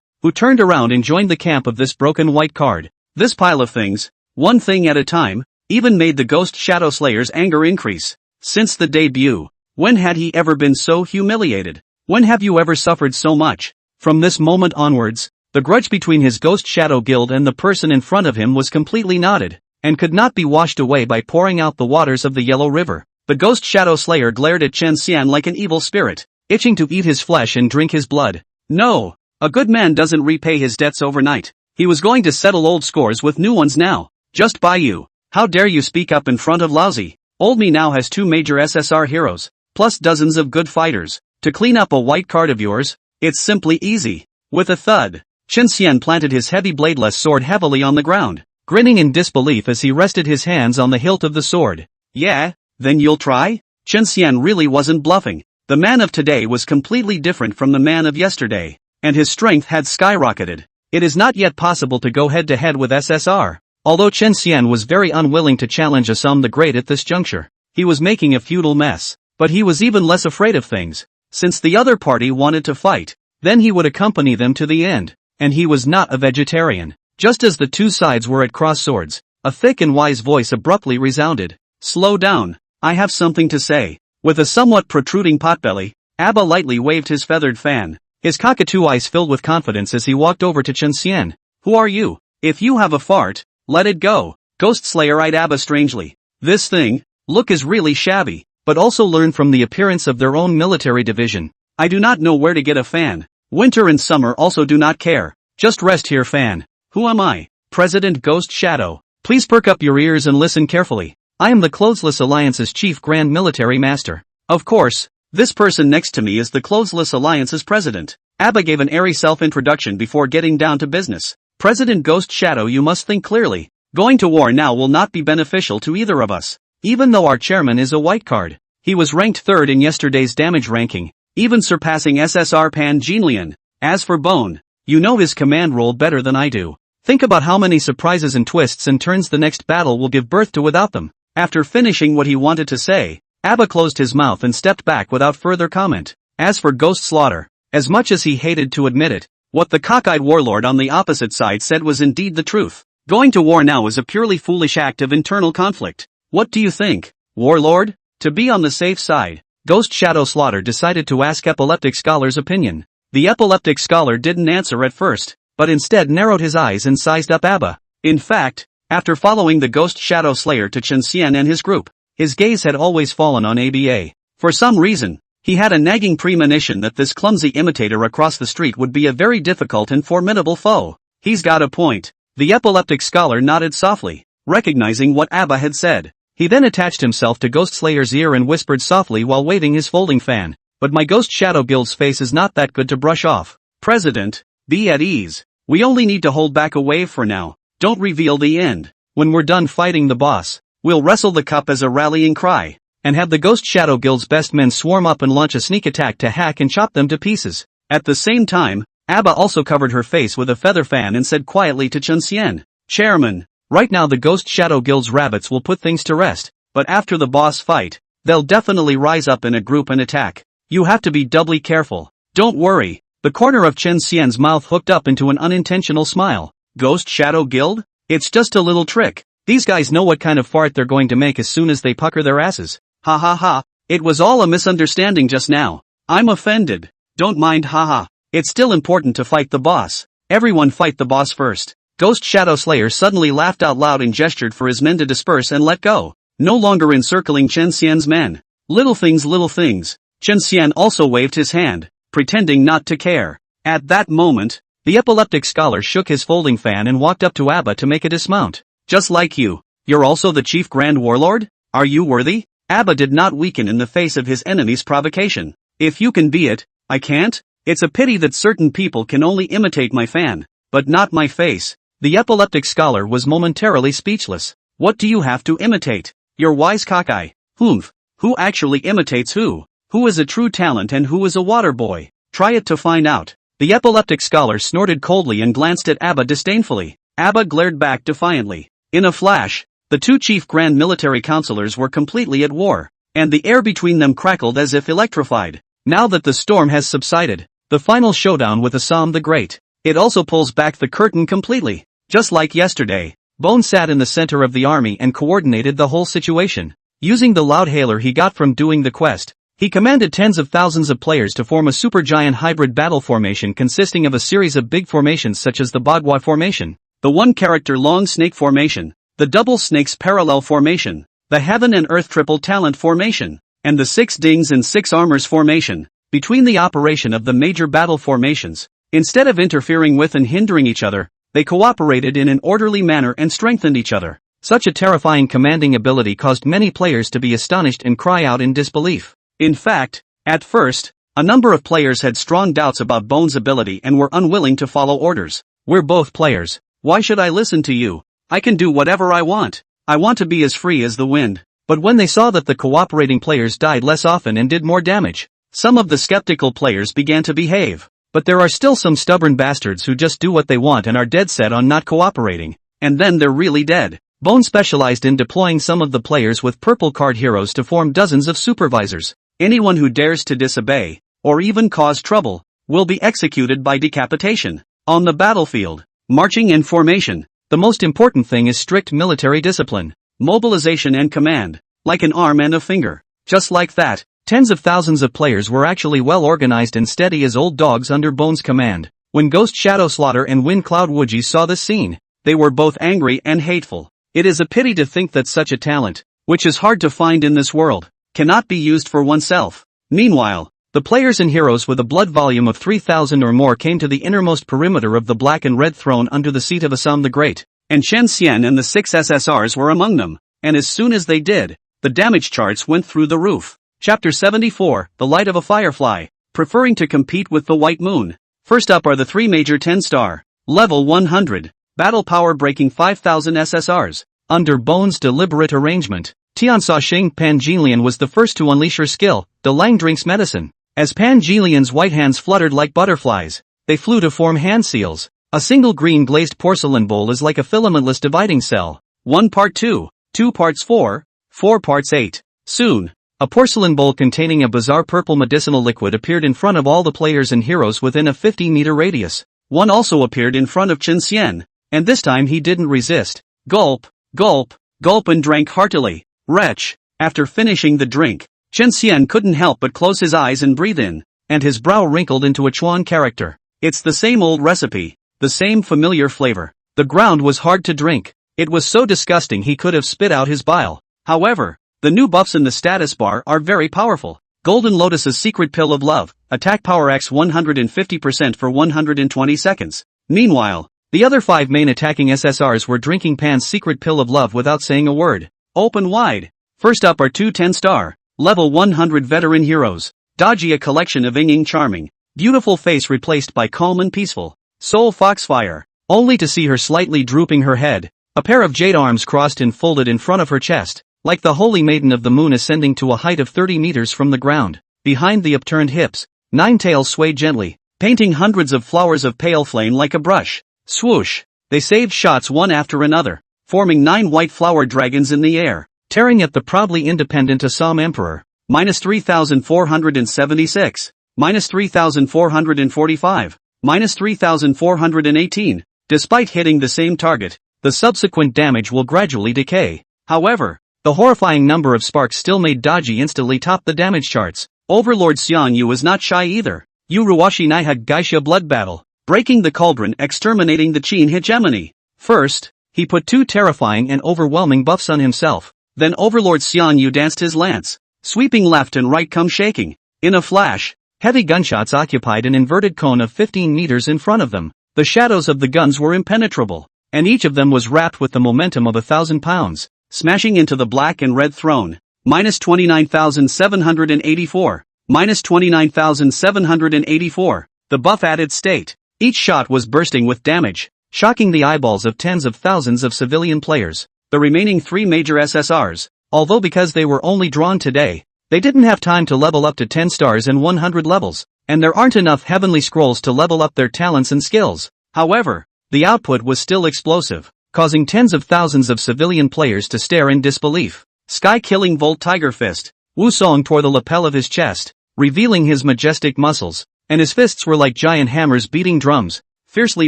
who turned around and joined the camp of this broken white card. This pile of things, one thing at a time, even made the Ghost Shadow Slayer's anger increase. Since the debut, when had he ever been so humiliated? When have you ever suffered so much? From this moment onwards, the grudge between his Ghost Shadow Guild and the person in front of him was completely knotted. and could not be washed away by pouring out the waters of the Yellow River. The Ghost Shadow Slayer glared at Chen Xian like an evil spirit, itching to eat his flesh and drink his blood. No, a good man doesn't repay his debts overnight. He was going to settle old scores with new ones now. Just by you. How dare you speak up in front of lousy? Old me now has 2 major SSR heroes, plus dozens of good fighters. To clean up a white card of yours, it's simply easy. With a thud, Chen Xian planted his heavy bladeless sword heavily on the ground, grinning in disbelief as he rested his hands on the hilt of the sword. Yeah, then you'll try? Chen Xian really wasn't bluffing. The man of today was completely different from the man of yesterday, and his strength had skyrocketed. It is not yet possible to go head-to-head with SSR. Although Chen Xian was very unwilling to challenge Assam the Great at this juncture, he was making a futile mess. But he was even less afraid of things. Since the other party wanted to fight, then he would accompany them to the end. And he was not a vegetarian. Just as the two sides were at cross swords, a thick and wise voice abruptly resounded. Slow down, I have something to say. With a somewhat protruding potbelly, Abba lightly waved his feathered fan. His cockatoo eyes filled with confidence as he walked over to Chen Xian. Who are you? If you have a fart, let it go. Ghost Slayer eyed Abba strangely. This thing, look is really shabby, but also learn from the appearance of their own military division. I do not know where to get a fan. Winter and summer also do not care. Just rest here, fan. Who am I? President Ghost Shadow. Please perk up your ears and listen carefully. I am the Clothesless Alliance's Chief Grand Military Master. Of course, this person next to me is the Clothesless Alliance's president. Abba gave an airy self-introduction before getting down to business. President Ghost Shadow, you must think clearly. Going to war now will not be beneficial to either of us. Even though our chairman is a white card, he was ranked 3rd in yesterday's damage ranking, even surpassing SSR Pan Jinlian. As for Bone, you know his command role better than I do. Think about how many surprises and twists and turns the next battle will give birth to without them. After finishing what he wanted to say, Abba closed his mouth and stepped back without further comment. As for Ghost Slaughter, as much as he hated to admit it, what the cockeyed warlord on the opposite side said was indeed the truth. Going to war now is a purely foolish act of internal conflict. What do you think, warlord? To be on the safe side, Ghost Shadow Slaughter decided to ask Epileptic Scholar's opinion. The Epileptic Scholar didn't answer at first, but instead narrowed his eyes and sized up Abba. In fact, after following the Ghost Shadow Slayer to Chen Xian and his group, his gaze had always fallen on Aba. For some reason, he had a nagging premonition that this clumsy imitator across the street would be a very difficult and formidable foe. He's got a point. The Epileptic Scholar nodded softly, recognizing what Abba had said. He then attached himself to Ghost Slayer's ear and whispered softly while waving his folding fan. But my Ghost Shadow Guild's face is not that good to brush off. President, be at ease. We only need to hold back a wave for now. Don't reveal the end. When we're done fighting the boss, we'll wrestle the cup as a rallying cry, and have the Ghost Shadow Guild's best men swarm up and launch a sneak attack to hack and chop them to pieces. At the same time, Abba also covered her face with a feather fan and said quietly to Chen Xian, Chairman, right now the Ghost Shadow Guild's rabbits will put things to rest, but after the boss fight, they'll definitely rise up in a group and attack. You have to be doubly careful. Don't worry. The corner of Chen Xian's mouth hooked up into an unintentional smile. Ghost Shadow Guild? It's just a little trick. These guys know what kind of fart they're going to make as soon as they pucker their asses. Ha ha ha. It was all a misunderstanding just now. I'm offended. Don't mind, haha. It's still important to fight the boss. Everyone fight the boss first. Ghost Shadow Slayer suddenly laughed out loud and gestured for his men to disperse and let go, no longer encircling Chen Xian's men. Little things, little things. Chen Xian also waved his hand, pretending not to care. At that moment, the Epileptic Scholar shook his folding fan and walked up to Abba to make a dismount. Just like you, you're also the Chief Grand Warlord? Are you worthy? Abba did not weaken in the face of his enemy's provocation. If you can be it, I can't? It's a pity that certain people can only imitate my fan, but not my face. The Epileptic Scholar was momentarily speechless. What do you have to imitate? Your wise cockeye. Whomf. Who actually imitates who? Who is a true talent and who is a water boy? Try it to find out. The Epileptic Scholar snorted coldly and glanced at Abba disdainfully. Abba glared back defiantly. In a flash, the two chief grand military counselors were completely at war, and the air between them crackled as if electrified. Now that the storm has subsided, the final showdown with Assam the Great, it also pulls back the curtain completely. Just like yesterday, Bone sat in the center of the army and coordinated the whole situation. Using the loudhailer he got from doing the quest, he commanded tens of thousands of players to form a supergiant hybrid battle formation consisting of a series of big formations such as the Bagua formation, the one-character long snake formation, the double snakes parallel formation, the heaven and earth triple talent formation, and the 6 dings and 6 armors formation. Between the operation of the major battle formations, instead of interfering with and hindering each other, they cooperated in an orderly manner and strengthened each other. Such a terrifying commanding ability caused many players to be astonished and cry out in disbelief. In fact, at first, a number of players had strong doubts about Bones' ability and were unwilling to follow orders. We're both players. Why should I listen to you? I can do whatever I want. I want to be as free as the wind. But when they saw that the cooperating players died less often and did more damage, some of the skeptical players began to behave. But there are still some stubborn bastards who just do what they want and are dead set on not cooperating. And then they're really dead. Bone specialized in deploying some of the players with purple card heroes to form dozens of supervisors. Anyone who dares to disobey, or even cause trouble, will be executed by decapitation. On the battlefield, marching and formation, the most important thing is strict military discipline, mobilization and command, like an arm and a finger. Just like that, tens of thousands of players were actually well organized and steady as old dogs under Bones' command. When Ghost Shadow Slaughter and Wind Cloud Wuji saw this scene, they were both angry and hateful. It is a pity to think that such a talent, which is hard to find in this world, cannot be used for oneself. Meanwhile, the players and heroes with a blood volume of 3,000 or more came to the innermost perimeter of the black and red throne under the seat of Assam the Great, and Shen Xian and the 6 SSRs were among them, and as soon as they did, the damage charts went through the roof. Chapter 74, The Light of a Firefly, preferring to compete with the White Moon. First up are the 3 major 10-star, level 100, battle power breaking 5,000 SSRs. Under Bones' deliberate arrangement, Tianxia Xing Pangilian was the first to unleash her skill, the Lang Drink's medicine. As Pangilian's white hands fluttered like butterflies, they flew to form hand seals. A single green glazed porcelain bowl is like a filamentless dividing cell. 1 part 2, 2 parts 4, 4 parts 8. Soon, a porcelain bowl containing a bizarre purple medicinal liquid appeared in front of all the players and heroes within a 50-meter radius. One also appeared in front of Chen Xian, and this time he didn't resist. Gulp, gulp, gulp and drank heartily. Wretch. After finishing the drink, Chen Xian couldn't help but close his eyes and breathe in, and his brow wrinkled into a Chuan character. It's the same old recipe, the same familiar flavor. The ground was hard to drink. It was so disgusting he could have spit out his bile. However, the new buffs in the status bar are very powerful. Golden Lotus's Secret Pill of Love, attack power X 150% for 120 seconds. Meanwhile, the other 5 main attacking SSRs were drinking Pan's Secret Pill of Love without saying a word. Open wide. First up are 2 10-star, level 100 veteran heroes. Dodgy, a collection of Ying charming, beautiful face replaced by calm and peaceful, Soul Foxfire, only to see her slightly drooping her head, a pair of jade arms crossed and folded in front of her chest, like the holy maiden of the moon ascending to a height of 30 meters from the ground. Behind the upturned hips, 9 tails swayed gently, painting hundreds of flowers of pale flame like a brush. Swoosh! They saved shots one after another, forming 9 white flower dragons in the air, tearing at the proudly independent Assam Emperor. Minus 3,476. Minus 3,445. Minus 3,418. Despite hitting the same target, the subsequent damage will gradually decay. However, the horrifying number of sparks still made Dodgy instantly top the damage charts. Overlord Xiang Yu was not shy either. Yu Ruwashi Naihag Gaisha blood battle, breaking the cauldron, exterminating the Qin hegemony. First, he put 2 terrifying and overwhelming buffs on himself. Then Overlord Xiang Yu danced his lance, sweeping left and right, shaking. In a flash, heavy gunshots occupied an inverted cone of 15 meters in front of them. The shadows of the guns were impenetrable, and each of them was wrapped with the momentum of 1,000 pounds, smashing into the black and red throne. Minus 29,784. Minus 29,784. The buff added state. Each shot was bursting with damage, shocking the eyeballs of tens of thousands of civilian players. The remaining 3 major SSRs, although because they were only drawn today, they didn't have time to level up to 10 stars and 100 levels, and there aren't enough heavenly scrolls to level up their talents and skills. However, the output was still explosive, causing tens of thousands of civilian players to stare in disbelief. Sky-killing Volt Tiger Fist. Wu Song tore the lapel of his chest, revealing his majestic muscles, and his fists were like giant hammers beating drums, fiercely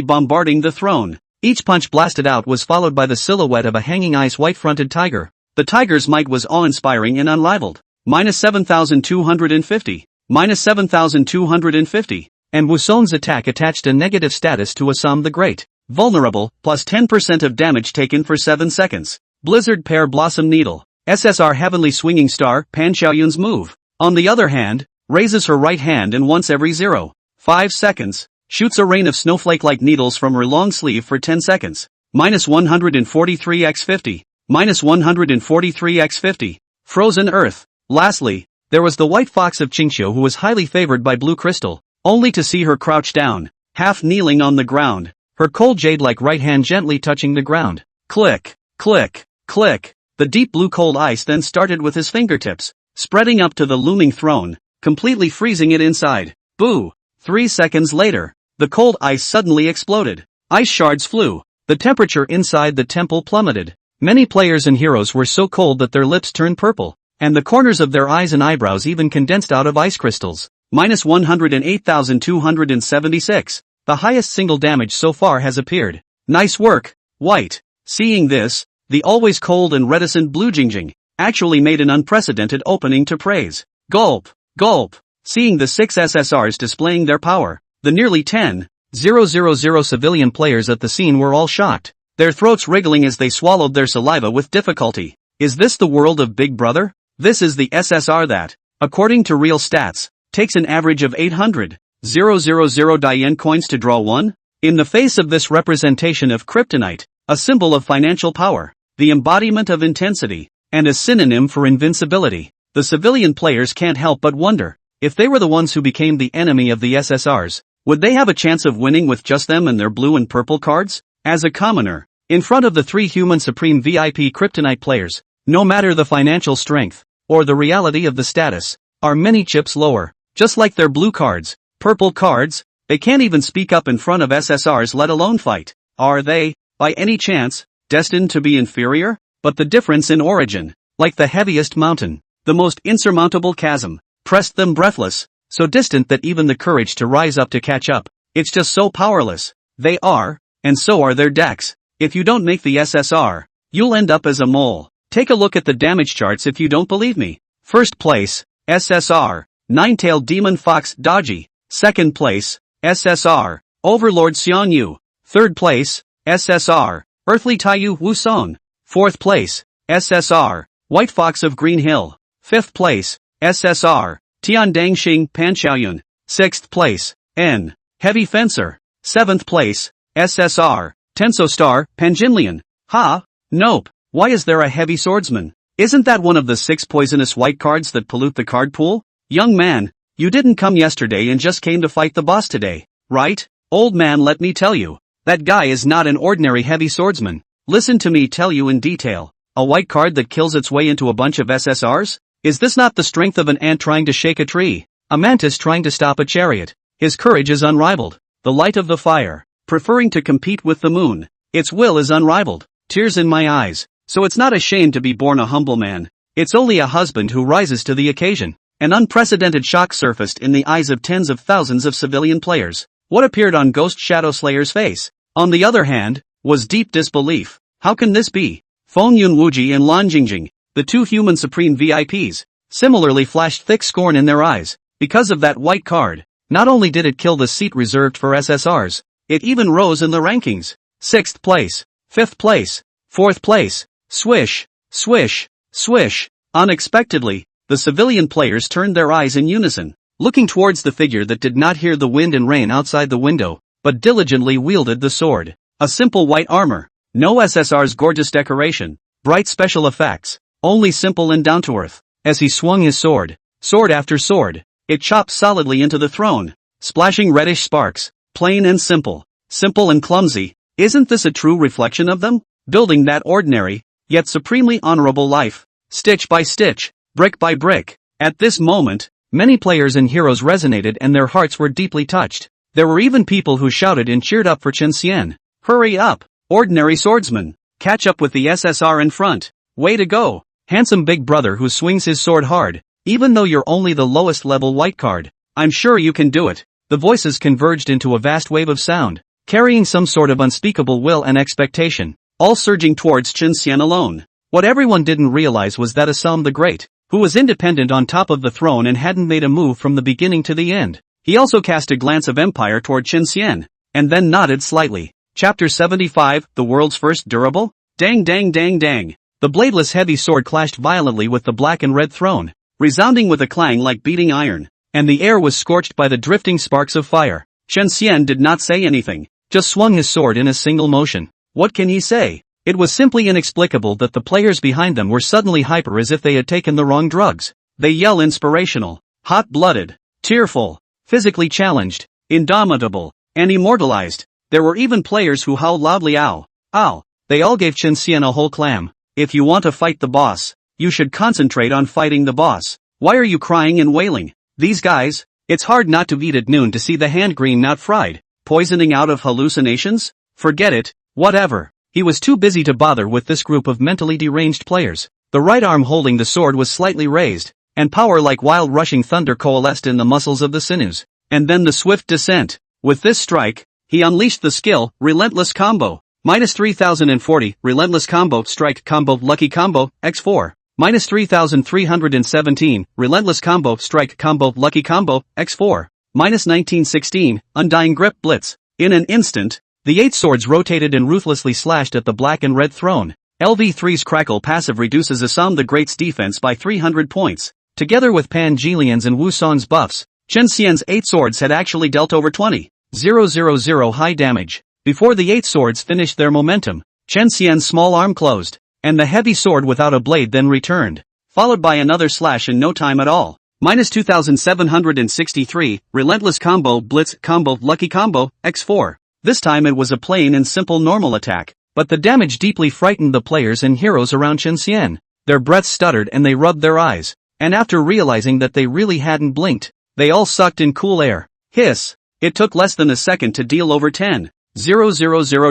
bombarding the throne. Each punch blasted out was followed by the silhouette of a hanging ice white-fronted tiger. The tiger's might was awe-inspiring and unrivaled. Minus 7,250. Minus 7,250. And Wusong's attack attached a negative status to Assam the Great. Vulnerable, plus 10% of damage taken for 7 seconds. Blizzard Pear Blossom Needle. SSR Heavenly Swinging Star, Pan Xiaoyun's move. On the other hand, raises her right hand and once every 0.5 seconds, shoots a rain of snowflake-like needles from her long sleeve for 10 seconds. Minus 143x50. Minus 143x50. Frozen Earth. Lastly, there was the White Fox of Qingqiu who was highly favored by Blue Crystal, only to see her crouch down, half kneeling on the ground, her cold jade-like right hand gently touching the ground. Click, click, click. The deep blue cold ice then started with his fingertips, spreading up to the looming throne, completely freezing it inside. Boo! 3 seconds later, the cold ice suddenly exploded. Ice shards flew. The temperature inside the temple plummeted. Many players and heroes were so cold that their lips turned purple, and the corners of their eyes and eyebrows even condensed out of ice crystals. Minus 108,276. The highest single damage so far has appeared. Nice work, White. Seeing this, the always cold and reticent Blue Jingjing actually made an unprecedented opening to praise. Gulp, gulp. Seeing the 6 SSRs displaying their power, the nearly 10,000 civilian players at the scene were all shocked, their throats wriggling as they swallowed their saliva with difficulty. Is this the world of Big Brother? This is the SSR that, according to real stats, takes an average of 800,000 Dian coins to draw one? In the face of this representation of kryptonite, a symbol of financial power, the embodiment of intensity, and a synonym for invincibility, the civilian players can't help but wonder, if they were the ones who became the enemy of the SSRs, would they have a chance of winning with just them and their blue and purple cards? As a commoner, in front of the 3 human supreme VIP kryptonite players, no matter the financial strength, or the reality of the status, are many chips lower, just like their blue cards, purple cards, they can't even speak up in front of SSRs let alone fight. Are they, by any chance, destined to be inferior? But the difference in origin, like the heaviest mountain, the most insurmountable chasm, pressed them breathless, so distant that even the courage to rise up to catch up, it's just so powerless. They are, and so are their decks. If you don't make the SSR, you'll end up as a mole. Take a look at the damage charts if you don't believe me. First place, SSR, Nine-Tailed Demon Fox Dodgy. Second place, SSR, Overlord Xiangyu. Third place, SSR, Earthly Taiyu Wusong. Fourth place, SSR, White Fox of Green Hill. Fifth place, SSR, Tiandang Xing Pan Xiaoyun. Sixth place, N. Heavy Fencer. Seventh place, SSR, Tenso Star Pan Jinlian. Ha? Nope. Why is there a heavy swordsman? Isn't that one of the 6 poisonous white cards that pollute the card pool? Young man, you didn't come yesterday and just came to fight the boss today, right? Old man, let me tell you, that guy is not an ordinary heavy swordsman. Listen to me tell you in detail. A white card that kills its way into a bunch of SSRs? Is this not the strength of an ant trying to shake a tree? A mantis trying to stop a chariot? His courage is unrivaled. The light of the fire, preferring to compete with the moon. Its will is unrivaled. Tears in my eyes. So it's not a shame to be born a humble man. It's only a husband who rises to the occasion. An unprecedented shock surfaced in the eyes of tens of thousands of civilian players. What appeared on Ghost Shadow Slayer's face, on the other hand, was deep disbelief. How can this be? Feng Yun Wuji and Lan Jingjing, the 2 human supreme VIPs, similarly flashed thick scorn in their eyes. Because of that white card, not only did it kill the seat reserved for SSRs, it even rose in the rankings. 6th place, 5th place, 4th place. Swish, swish, swish. Unexpectedly, the civilian players turned their eyes in unison, looking towards the figure that did not hear the wind and rain outside the window, but diligently wielded the sword. A simple white armor, no SSR's gorgeous decoration, bright special effects, only simple and down-to-earth. As he swung his sword, sword after sword, it chopped solidly into the throne, splashing reddish sparks. Plain and simple, simple and clumsy. Isn't this a true reflection of them? Building that ordinary, yet supremely honorable life, stitch by stitch, brick by brick. At this moment, many players and heroes resonated and their hearts were deeply touched. There were even people who shouted and cheered up for Chen Xian. Hurry up, ordinary swordsman, catch up with the SSR in front. Way to go, handsome big brother who swings his sword hard, even though you're only the lowest level white card. I'm sure you can do it. The voices converged into a vast wave of sound, carrying some sort of unspeakable will and expectation, all surging towards Chen Xian alone. What everyone didn't realize was that Assam the Great, who was independent on top of the throne and hadn't made a move from the beginning to the end. He also cast a glance of empire toward Chen Xian, and then nodded slightly. Chapter 75, The World's First Durable? Dang dang dang dang. The bladeless heavy sword clashed violently with the black and red throne, resounding with a clang like beating iron, and the air was scorched by the drifting sparks of fire. Chen Xian did not say anything, just swung his sword in a single motion. What can he say? It was simply inexplicable that the players behind them were suddenly hyper as if they had taken the wrong drugs. They yell inspirational, hot-blooded, tearful, physically challenged, indomitable, and immortalized. There were even players who howled loudly ow, ow. They all gave Chen Xian a whole clam. If you want to fight the boss, you should concentrate on fighting the boss. Why are you crying and wailing? These guys, it's hard not to eat at noon to see the hand green not fried. Poisoning out of hallucinations? Forget it, whatever. He was too busy to bother with this group of mentally deranged players. The right arm holding the sword was slightly raised, and power like wild rushing thunder coalesced in the muscles of the sinews. And then the swift descent. With this strike, he unleashed the skill, Relentless Combo. Minus 3040, Relentless Combo, Strike Combo, Lucky Combo, X4. Minus 3317, Relentless Combo, Strike Combo, Lucky Combo, X4. Minus 1916, Undying Grip Blitz. In an instant, the 8 swords rotated and ruthlessly slashed at the black and red throne. LV3's Crackle passive reduces Assam the Great's defense by 300 points. Together with Pan Jilian's and Wu Song's buffs, Chen Xian's 8 swords had actually dealt over 20,000 high damage. Before the 8 swords finished their momentum, Chen Xian's small arm closed, and the heavy sword without a blade then returned, followed by another slash in no time at all. Minus 2763, Relentless Combo, Blitz Combo, Lucky Combo, X4. This time it was a plain and simple normal attack, but the damage deeply frightened the players and heroes around Chen Xian. Their breaths stuttered and they rubbed their eyes, and after realizing that they really hadn't blinked, they all sucked in cool air. Hiss! It took less than a second to deal over 10,000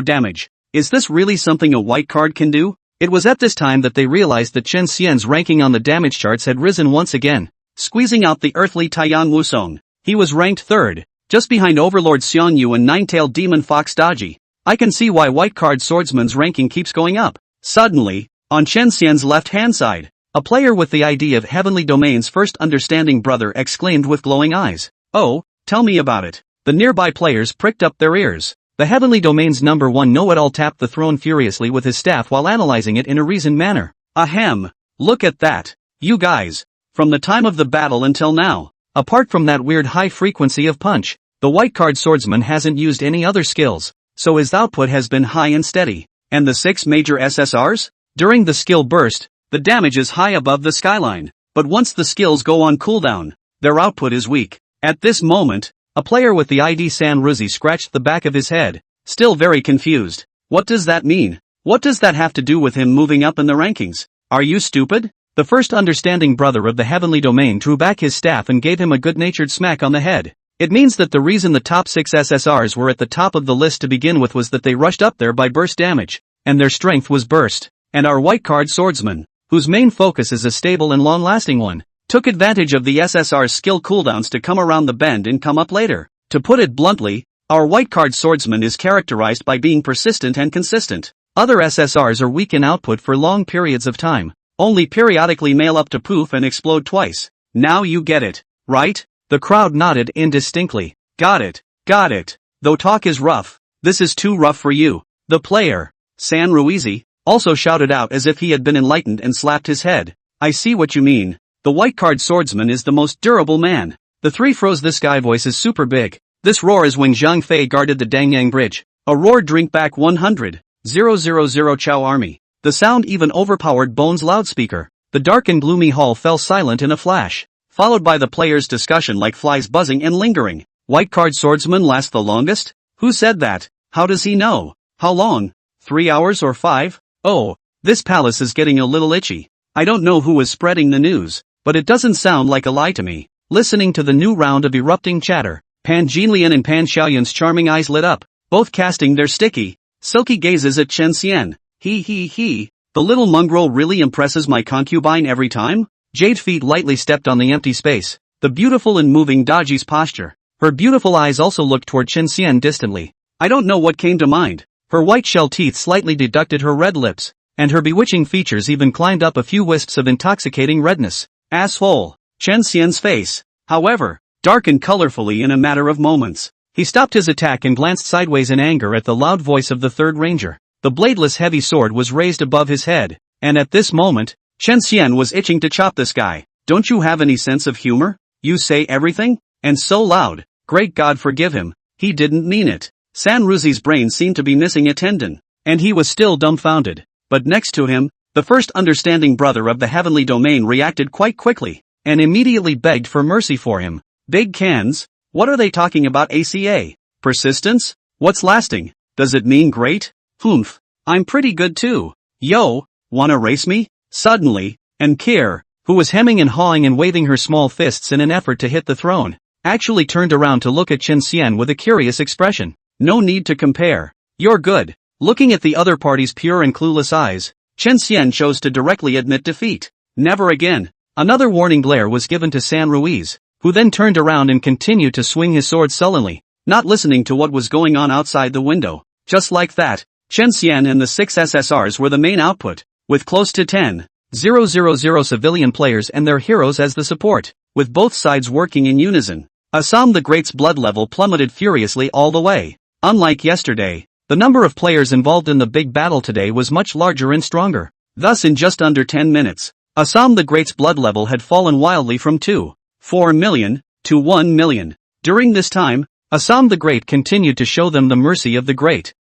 damage. Is this really something a white card can do? It was at this time that they realized that Chen Xian's ranking on the damage charts had risen once again, squeezing out the earthly Taiyan Wusong. He was ranked 3rd, just behind Overlord Xiong Yu and Nine-Tailed Demon Fox Daji. I can see why white card swordsman's ranking keeps going up. Suddenly, on Chen Xian's left-hand side, a player with the ID of Heavenly Domain's first understanding brother exclaimed with glowing eyes. Oh, tell me about it. The nearby players pricked up their ears. The Heavenly Domain's number 1 know-it-all tapped the throne furiously with his staff while analyzing it in a reasoned manner. Ahem. Look at that. You guys. From the time of the battle until now, apart from that weird high frequency of punch, the white card swordsman hasn't used any other skills, so his output has been high and steady. And the 6 major SSRs? During the skill burst, the damage is high above the skyline, but once the skills go on cooldown, their output is weak. At this moment, a player with the ID San Ruzi scratched the back of his head, still very confused. What does that mean? What does that have to do with him moving up in the rankings? Are you stupid? The first understanding brother of the Heavenly Domain drew back his staff and gave him a good-natured smack on the head. It means that the reason the top 6 SSRs were at the top of the list to begin with was that they rushed up there by burst damage, and their strength was burst. And our white card swordsman, whose main focus is a stable and long-lasting one, took advantage of the SSR's skill cooldowns to come around the bend and come up later. To put it bluntly, our white card swordsman is characterized by being persistent and consistent. Other SSRs are weak in output for long periods of time, only periodically mail up to poof and explode twice. Now you get it, right? The crowd nodded indistinctly. Got it, got it. Though talk is rough, this is too rough for you. The player, San Ruizi, also shouted out as if he had been enlightened and slapped his head. I see what you mean. The white card swordsman is the most durable man. The 3 froze. This guy voice is super big. This roar is when Zhang Fei guarded the Dangyang Bridge. A roar drink back 100,000 Chow Army. The sound even overpowered Bone's loudspeaker. The dark and gloomy hall fell silent in a flash, followed by the players' discussion like flies buzzing and lingering. White card swordsman lasts the longest? Who said that? How does he know? How long? 3 hours or 5? Oh, this palace is getting a little itchy. I don't know who is spreading the news, but it doesn't sound like a lie to me. Listening to the new round of erupting chatter, Pan Jinlian and Pan Xiaoyun's charming eyes lit up, both casting their sticky, silky gazes at Chen Xian. He. The little mongrel really impresses my concubine every time? Jade feet lightly stepped on the empty space, the beautiful and moving Daji's posture. Her beautiful eyes also looked toward Chen Xian distantly. I don't know what came to mind. Her white shell teeth slightly deducted her red lips, and her bewitching features even climbed up a few wisps of intoxicating redness. Asshole. Chen Xian's face, however, darkened colorfully in a matter of moments. He stopped his attack and glanced sideways in anger at the loud voice of the third ranger. The bladeless heavy sword was raised above his head, and at this moment, Chen Xian was itching to chop this guy. Don't you have any sense of humor? You say everything? And so loud. Great God forgive him, he didn't mean it. San Ruzi's brain seemed to be missing a tendon, and he was still dumbfounded. But next to him, the first understanding brother of the heavenly domain reacted quite quickly, and immediately begged for mercy for him. Big cans? What are they talking about ACA? Persistence? What's lasting? Does it mean great? Humph. I'm pretty good too. Yo, wanna race me? Suddenly, Kir, who was hemming and hawing and waving her small fists in an effort to hit the throne, actually turned around to look at Chen Xian with a curious expression. No need to compare. You're good. Looking at the other party's pure and clueless eyes, Chen Xian chose to directly admit defeat. Never again. Another warning glare was given to San Ruiz, who then turned around and continued to swing his sword sullenly, not listening to what was going on outside the window. Just like that, Chen Xian and the 6 SSRs were the main output, with close to 10,000 civilian players and their heroes as the support, with both sides working in unison. Assam the Great's blood level plummeted furiously all the way. Unlike yesterday, the number of players involved in the big battle today was much larger and stronger. Thus in just under 10 minutes, Assam the Great's blood level had fallen wildly from 2.4 million to 1 million. During this time, Assam the Great continued to show them the mercy of the great.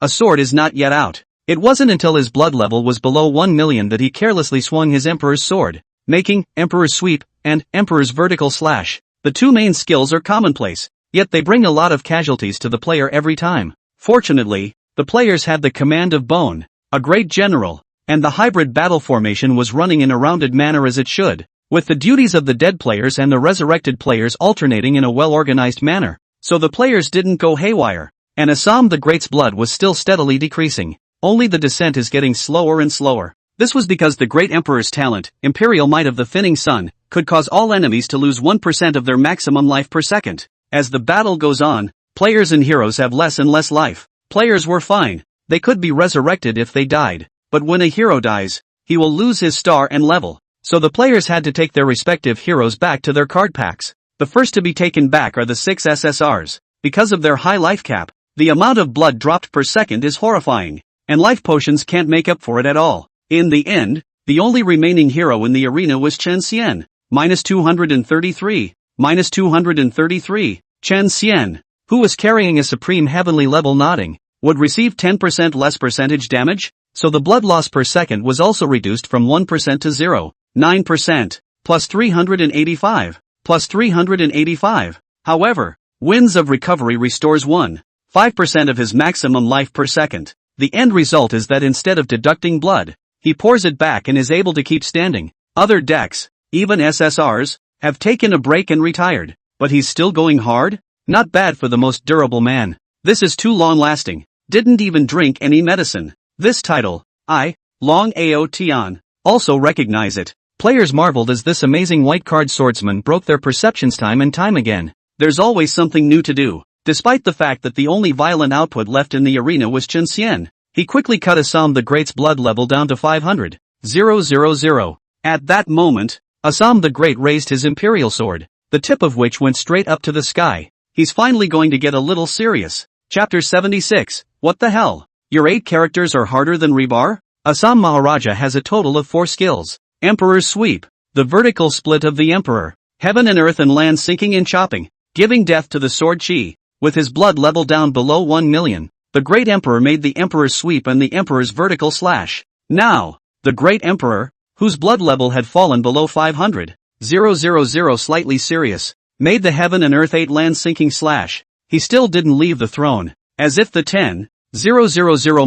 A sword is not yet out. It wasn't until his blood level was below 1 million that he carelessly swung his Emperor's sword, making Emperor's Sweep and Emperor's Vertical Slash. The two main skills are commonplace, yet they bring a lot of casualties to the player every time. Fortunately, the players had the command of Bone, a great general, and the hybrid battle formation was running in a rounded manner as it should, with the duties of the dead players and the resurrected players alternating in a well-organized manner. So the players didn't go haywire, and Assam the Great's blood was still steadily decreasing. Only the descent is getting slower and slower. This was because the great emperor's talent, imperial might of the thinning sun, could cause all enemies to lose 1% of their maximum life per second. As the battle goes on, players and heroes have less and less life. Players were fine. They could be resurrected if they died. But when a hero dies, he will lose his star and level. So the players had to take their respective heroes back to their card packs. The first to be taken back are the 6 SSRs. Because of their high life cap, the amount of blood dropped per second is horrifying, and life potions can't make up for it at all. In the end, the only remaining hero in the arena was Chen Xian. -233. -233. Chen Xian, who was carrying a supreme heavenly level nodding, would receive 10% less percentage damage, so the blood loss per second was also reduced from 1% to 0.9%, plus 385, plus 385. However, Winds of Recovery restores 1.5% of his maximum life per second. The end result is that instead of deducting blood, he pours it back and is able to keep standing. Other decks, even SSRs, have taken a break and retired, but he's still going hard? Not bad for the most durable man. This is too long-lasting. Didn't even drink any medicine. This title, Long Ao Tian, also recognize it. Players marveled as this amazing white card swordsman broke their perceptions time and time again. There's always something new to do. Despite the fact that the only violent output left in the arena was Chen Xian, he quickly cut Assam the Great's blood level down to 500,000. At that moment, Assam the Great raised his imperial sword, the tip of which went straight up to the sky. He's finally going to get a little serious. Chapter 76, What the hell? Your 8 characters are harder than Rebar? Assam Maharaja has a total of 4 skills. Emperor's Sweep, the vertical split of the Emperor, heaven and earth and land sinking and chopping, giving death to the sword chi. With his blood level down below 1 million, the Great Emperor made the Emperor's Sweep and the Emperor's Vertical Slash. Now, the Great Emperor, whose blood level had fallen below 500,000 slightly serious, made the heaven and earth 8 land sinking slash. He still didn't leave the throne, as if the 10,000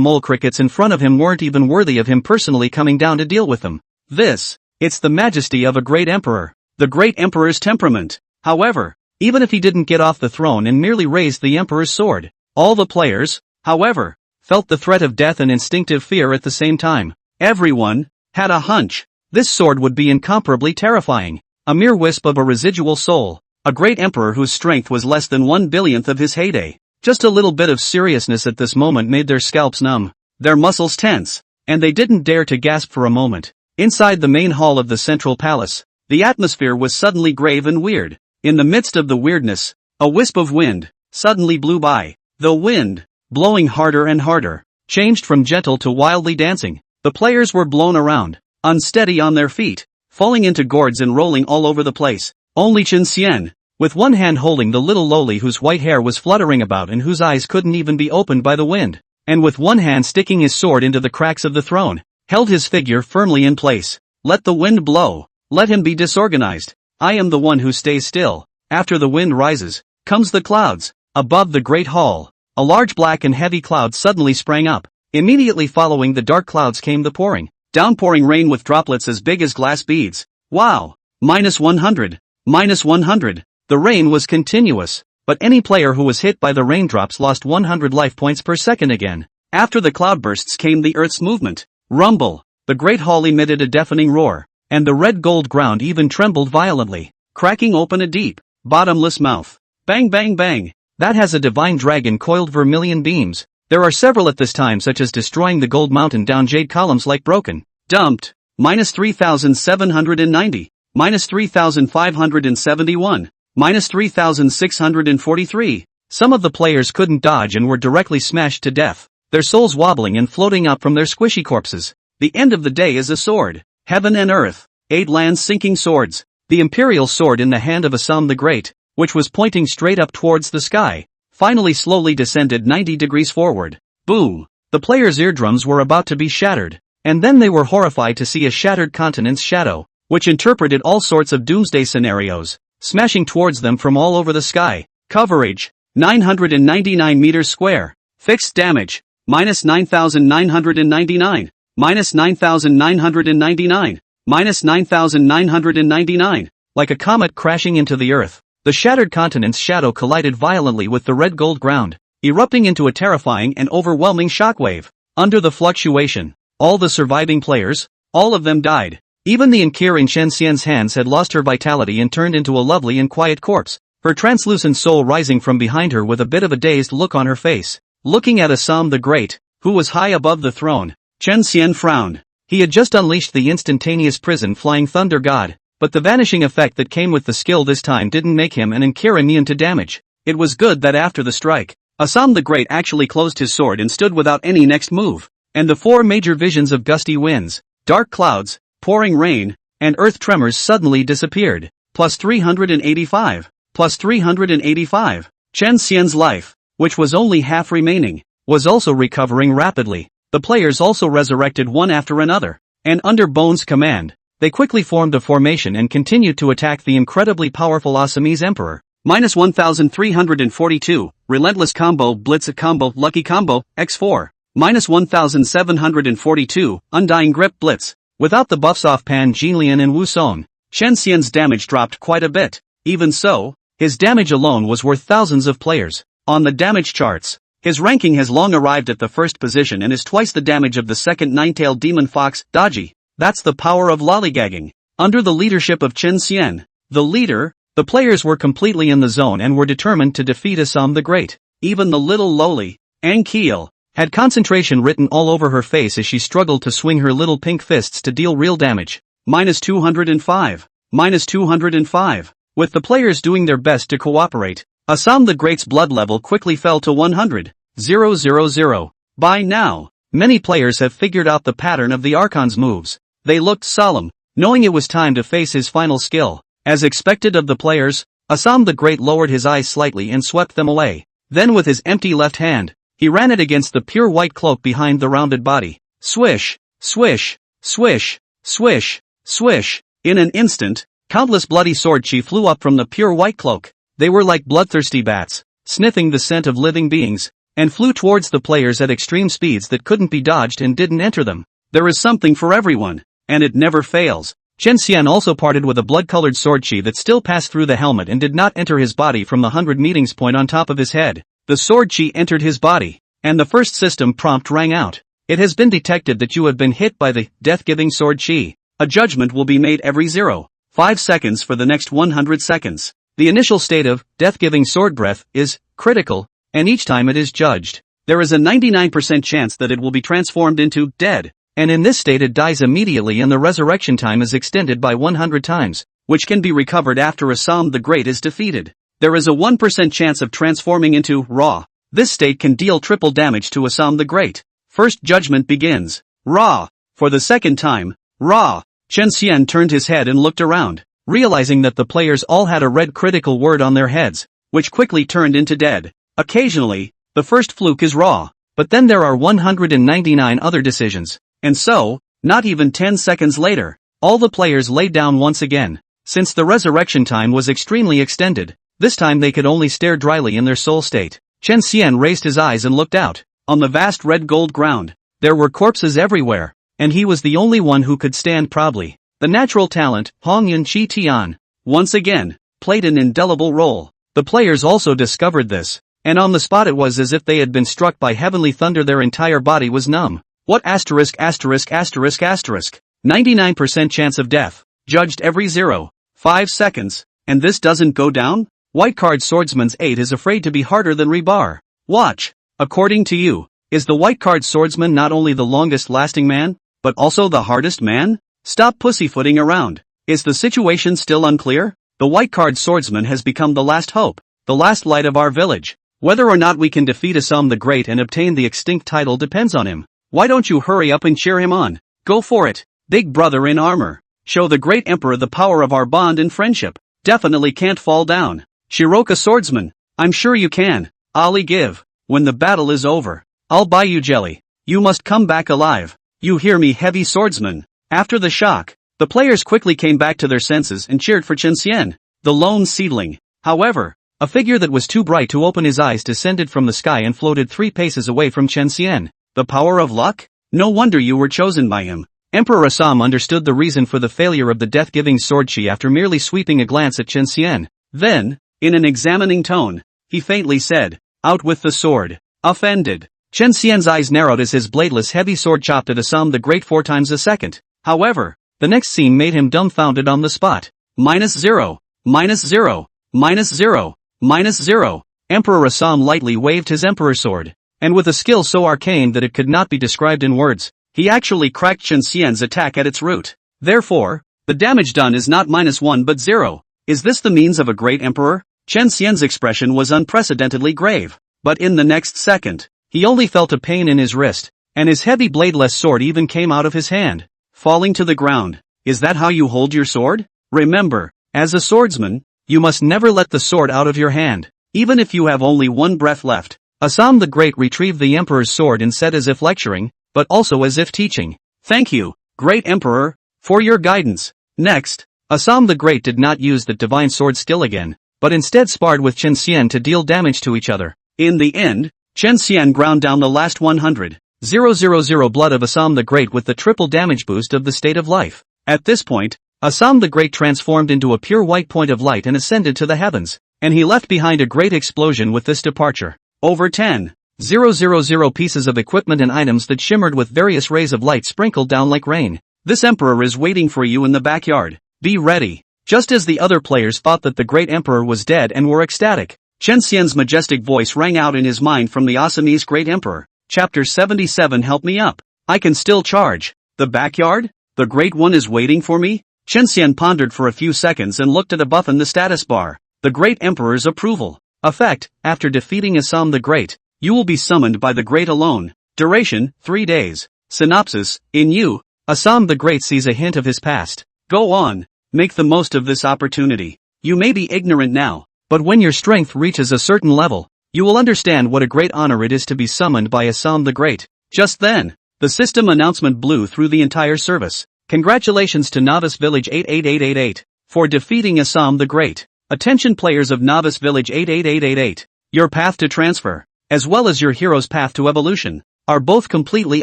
mole crickets in front of him weren't even worthy of him personally coming down to deal with them. It's the majesty of a great emperor, the great emperor's temperament. However, even if he didn't get off the throne and merely raised the emperor's sword, all the players, however, felt the threat of death and instinctive fear at the same time. Everyone had a hunch. This sword would be incomparably terrifying, a mere wisp of a residual soul, a great emperor whose strength was less than 1/1000th of his heyday. Just a little bit of seriousness at this moment made their scalps numb, their muscles tense, and they didn't dare to gasp for a moment. Inside the main hall of the central palace, the atmosphere was suddenly grave and weird. In the midst of the weirdness, a wisp of wind, suddenly blew by. The wind, blowing harder and harder, changed from gentle to wildly dancing. The players were blown around, unsteady on their feet, falling into gourds and rolling all over the place. Only Chen Xian, with one hand holding the little loli whose white hair was fluttering about and whose eyes couldn't even be opened by the wind, and with one hand sticking his sword into the cracks of the throne, held his figure firmly in place. Let the wind blow. Let him be disorganized. I am the one who stays still. After the wind rises, comes the clouds. Above the great hall, a large black and heavy cloud suddenly sprang up. Immediately following the dark clouds came the downpouring rain with droplets as big as glass beads. Wow! -100. -100. The rain was continuous, but any player who was hit by the raindrops lost 100 life points per second again. After the cloudbursts came the earth's movement. Rumble. The great hall emitted a deafening roar, and the red gold ground even trembled violently, cracking open a deep, bottomless mouth. Bang bang bang. That has a divine dragon coiled vermilion beams. There are several at this time, such as destroying the gold mountain down jade columns like broken. Dumped. -3790. -3571. -3643. Some of the players couldn't dodge and were directly smashed to death, their souls wobbling and floating up from their squishy corpses. The end of the day is a sword. Heaven and earth. 8 lands sinking swords. The imperial sword in the hand of Assam the Great, which was pointing straight up towards the sky, finally slowly descended 90 degrees forward. Boom! The players' eardrums were about to be shattered, and then they were horrified to see a shattered continent's shadow, which interpreted all sorts of doomsday scenarios, smashing towards them from all over the sky. Coverage, 999 meters square. Fixed damage, -9999, -9999, -9999. Like a comet crashing into the earth, the shattered continent's shadow collided violently with the red gold ground, erupting into a terrifying and overwhelming shockwave. Under the fluctuation, all the surviving players, all of them died. Even the Inkir in Chen Xian's hands had lost her vitality and turned into a lovely and quiet corpse, her translucent soul rising from behind her with a bit of a dazed look on her face. Looking at Assam the Great, who was high above the throne, Chen Xian frowned. He had just unleashed the instantaneous prison flying thunder god, but the vanishing effect that came with the skill this time didn't make him an Inkir immune to damage. It was good that after the strike, Assam the Great actually closed his sword and stood without any next move, and the 4 major visions of gusty winds, dark clouds, pouring rain, and earth tremors suddenly disappeared. +385. +385. Chen Xian's life, which was only half remaining, was also recovering rapidly. The players also resurrected one after another, and under Bone's command, they quickly formed a formation and continued to attack the incredibly powerful Assamese emperor. -1342, Relentless Combo, Blitz Combo, Lucky Combo, X4. -1742, Undying Grip Blitz. Without the buffs off Pan Jinlian and Wu Song, Chen Xian's damage dropped quite a bit. Even so, his damage alone was worth thousands of players. On the damage charts, his ranking has long arrived at the first position and is twice the damage of the second nine-tailed demon fox, Daji. That's the power of lollygagging. Under the leadership of Chen Xian, the leader, the players were completely in the zone and were determined to defeat Assam the Great. Even the little loli, Ankiel, had concentration written all over her face as she struggled to swing her little pink fists to deal real damage. -205. -205. With the players doing their best to cooperate, Assam the Great's blood level quickly fell to 100,000. By now, many players have figured out the pattern of the Archon's moves. They looked solemn, knowing it was time to face his final skill. As expected of the players, Assam the Great lowered his eyes slightly and swept them away. Then with his empty left hand, he ran it against the pure white cloak behind the rounded body. Swish, swish, swish, swish, swish. In an instant, countless bloody sword chi flew up from the pure white cloak. They were like bloodthirsty bats, sniffing the scent of living beings, and flew towards the players at extreme speeds that couldn't be dodged and didn't enter them. There is something for everyone, and it never fails. Chen Xian also parted with a blood-colored sword chi that still passed through the helmet and did not enter his body from the 100 meetings point on top of his head. The sword chi entered his body, and the first system prompt rang out. It has been detected that you have been hit by the death-giving sword chi. A judgment will be made every 0.5 seconds for the next 100 seconds. The initial state of death-giving sword breath is critical, and each time it is judged, there is a 99% chance that it will be transformed into dead, and in this state it dies immediately and the resurrection time is extended by 100 times, which can be recovered after Assam the Great is defeated. there is a 1% chance of transforming into Ra. This state can deal triple damage to Assam the Great. First judgment begins. Ra. For the second time, Ra. Chen Xian turned his head and looked around, realizing that the players all had a red critical word on their heads, which quickly turned into dead. Occasionally, the first fluke is Ra, but then there are 199 other decisions. And so, not even 10 seconds later, all the players laid down once again. Since the resurrection time was extremely extended, this time they could only stare dryly in their soul state. Chen Xian raised his eyes and looked out. On the vast red gold ground, there were corpses everywhere, and he was the only one who could stand proudly. The natural talent, Hongyun Chi Tian, once again, played an indelible role. The players also discovered this, and on the spot it was as if they had been struck by heavenly thunder. Their entire body was numb. What asterisk asterisk asterisk asterisk? 99% chance of death, judged every 0.5 seconds, and this doesn't go down? White card swordsman's 8 is afraid to be harder than rebar. Watch. According to you, is the white card swordsman not only the longest lasting man, but also the hardest man? Stop pussyfooting around. Is the situation still unclear? The white card swordsman has become the last hope, the last light of our village. Whether or not we can defeat Assam the Great and obtain the extinct title depends on him. Why don't you hurry up and cheer him on? Go for it, big brother in armor. Show the great emperor the power of our bond and friendship. Definitely can't fall down. Shiroka swordsman, I'm sure you can. Ali give. When the battle is over, I'll buy you jelly. You must come back alive. You hear me, heavy swordsman? After the shock, the players quickly came back to their senses and cheered for Chen Xian, the lone seedling. However, a figure that was too bright to open his eyes descended from the sky and floated 3 paces away from Chen Xian. The power of luck? No wonder you were chosen by him. Emperor Assam understood the reason for the failure of the death-giving sword chi after merely sweeping a glance at Chen Xian. Then, in an examining tone, he faintly said, "Out with the sword." Offended, Chen Xian's eyes narrowed as his bladeless heavy sword chopped at Assam the Great 4 times a second. However, the next scene made him dumbfounded on the spot. -0, -0, -0, -0. Emperor Assam lightly waved his emperor sword, and with a skill so arcane that it could not be described in words, he actually cracked Chen Xian's attack at its root. Therefore, the damage done is not -1 but 0. Is this the means of a great emperor? Chen Xian's expression was unprecedentedly grave, but in the next second, he only felt a pain in his wrist, and his heavy bladeless sword even came out of his hand, falling to the ground. Is that how you hold your sword? Remember, as a swordsman, you must never let the sword out of your hand, even if you have only one breath left. Assam the Great retrieved the emperor's sword and said as if lecturing, but also as if teaching. Thank you, great emperor, for your guidance. Next, Assam the Great did not use the divine sword still again, but instead sparred with Chen Xian to deal damage to each other. In the end, Chen Xian ground down the last 100,000 blood of Assam the Great with the triple damage boost of the state of life. At this point, Assam the Great transformed into a pure white point of light and ascended to the heavens, and he left behind a great explosion with this departure. Over 10,000 pieces of equipment and items that shimmered with various rays of light sprinkled down like rain. This emperor is waiting for you in the backyard. Be ready. Just as the other players thought that the great emperor was dead and were ecstatic, Chen Xian's majestic voice rang out in his mind from the Assamese great emperor. Chapter 77. Help me up. I can still charge. The backyard? The great one is waiting for me? Chen Xian pondered for a few seconds and looked at a buff in the status bar. The great emperor's approval. Effect: after defeating Assam the Great, you will be summoned by the great alone. Duration: 3 days. Synopsis: in you, Assam the Great sees a hint of his past. Go on. Make the most of this opportunity. You may be ignorant now, but when your strength reaches a certain level, you will understand what a great honor it is to be summoned by Assam the Great. Just then, the system announcement blew through the entire service. Congratulations to Novice Village 88888 for defeating Assam the Great. Attention players of Novice Village 88888. Your path to transfer, as well as your hero's path to evolution, are both completely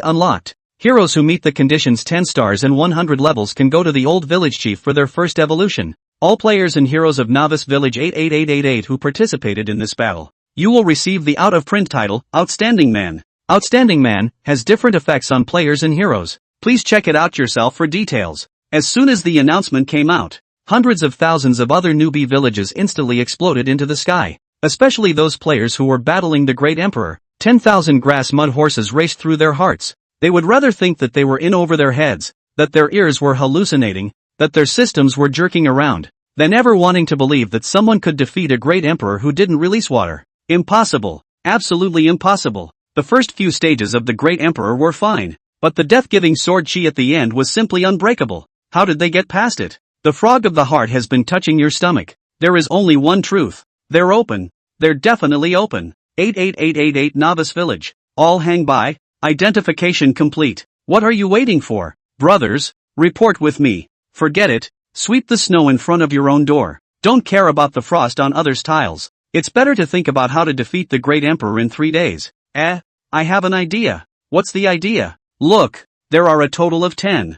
unlocked. Heroes who meet the conditions 10 stars and 100 levels can go to the Old Village Chief for their first evolution. All players and heroes of Novice Village 88888 who participated in this battle, you will receive the out-of-print title, Outstanding Man. Outstanding Man has different effects on players and heroes. Please check it out yourself for details. As soon as the announcement came out, hundreds of thousands of other newbie villages instantly exploded into the sky, especially those players who were battling the Great Emperor. 10,000 grass mud horses raced through their hearts. They would rather think that they were in over their heads, that their ears were hallucinating, that their systems were jerking around, then ever wanting to believe that someone could defeat a great emperor who didn't release water. Impossible. Absolutely impossible. The first few stages of the great emperor were fine, but the death-giving sword chi at the end was simply unbreakable. How did they get past it? The frog of the heart has been touching your stomach. There is only one truth. They're open. They're definitely open. 88888 Novice Village. All hang by. Identification complete. What are you waiting for? Brothers, report with me. Forget it. Sweep the snow in front of your own door. Don't care about the frost on others' tiles. It's better to think about how to defeat the great emperor in 3 days. I have an idea. What's the idea? Look, there are a total of 10,000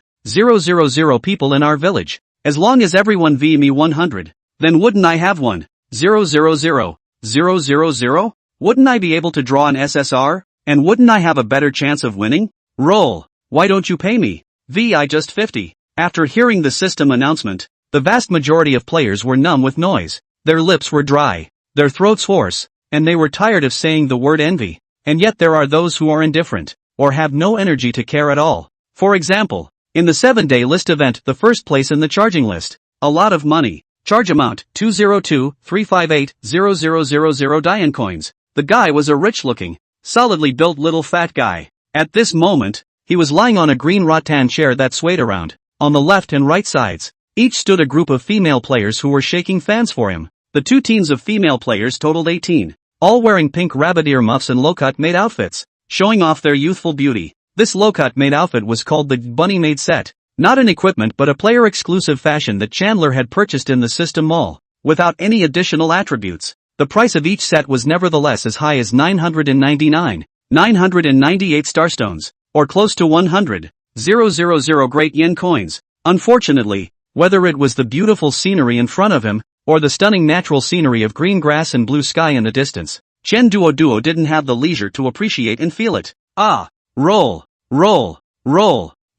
people in our village. As long as everyone v me 100, then wouldn't I have one? 000,000? Wouldn't I be able to draw an SSR? And wouldn't I have a better chance of winning? Roll. Why don't you pay me? I just 50. After hearing the system announcement, the vast majority of players were numb with noise. Their lips were dry, their throats hoarse, and they were tired of saying the word envy. And yet there are those who are indifferent, or have no energy to care at all. For example, in the 7-day list event, the first place in the charging list. A lot of money. Charge amount, 202,358,0000 Dian coins. The guy was a rich-looking, solidly built little fat guy. At this moment, he was lying on a green rattan chair that swayed around. On the left and right sides, each stood a group of female players who were shaking fans for him. The 2 teams of female players totaled 18, all wearing pink rabbit ear muffs and low-cut maid outfits, showing off their youthful beauty. This low-cut maid outfit was called the Bunny Maid set, not an equipment but a player-exclusive fashion that Chandler had purchased in the system mall, without any additional attributes. The price of each set was nevertheless as high as 998 starstones, or close to 100,000 great yen coins. Unfortunately, whether it was the beautiful scenery in front of him, or the stunning natural scenery of green grass and blue sky in the distance, Chen Duo didn't have the leisure to appreciate and feel it. Roll.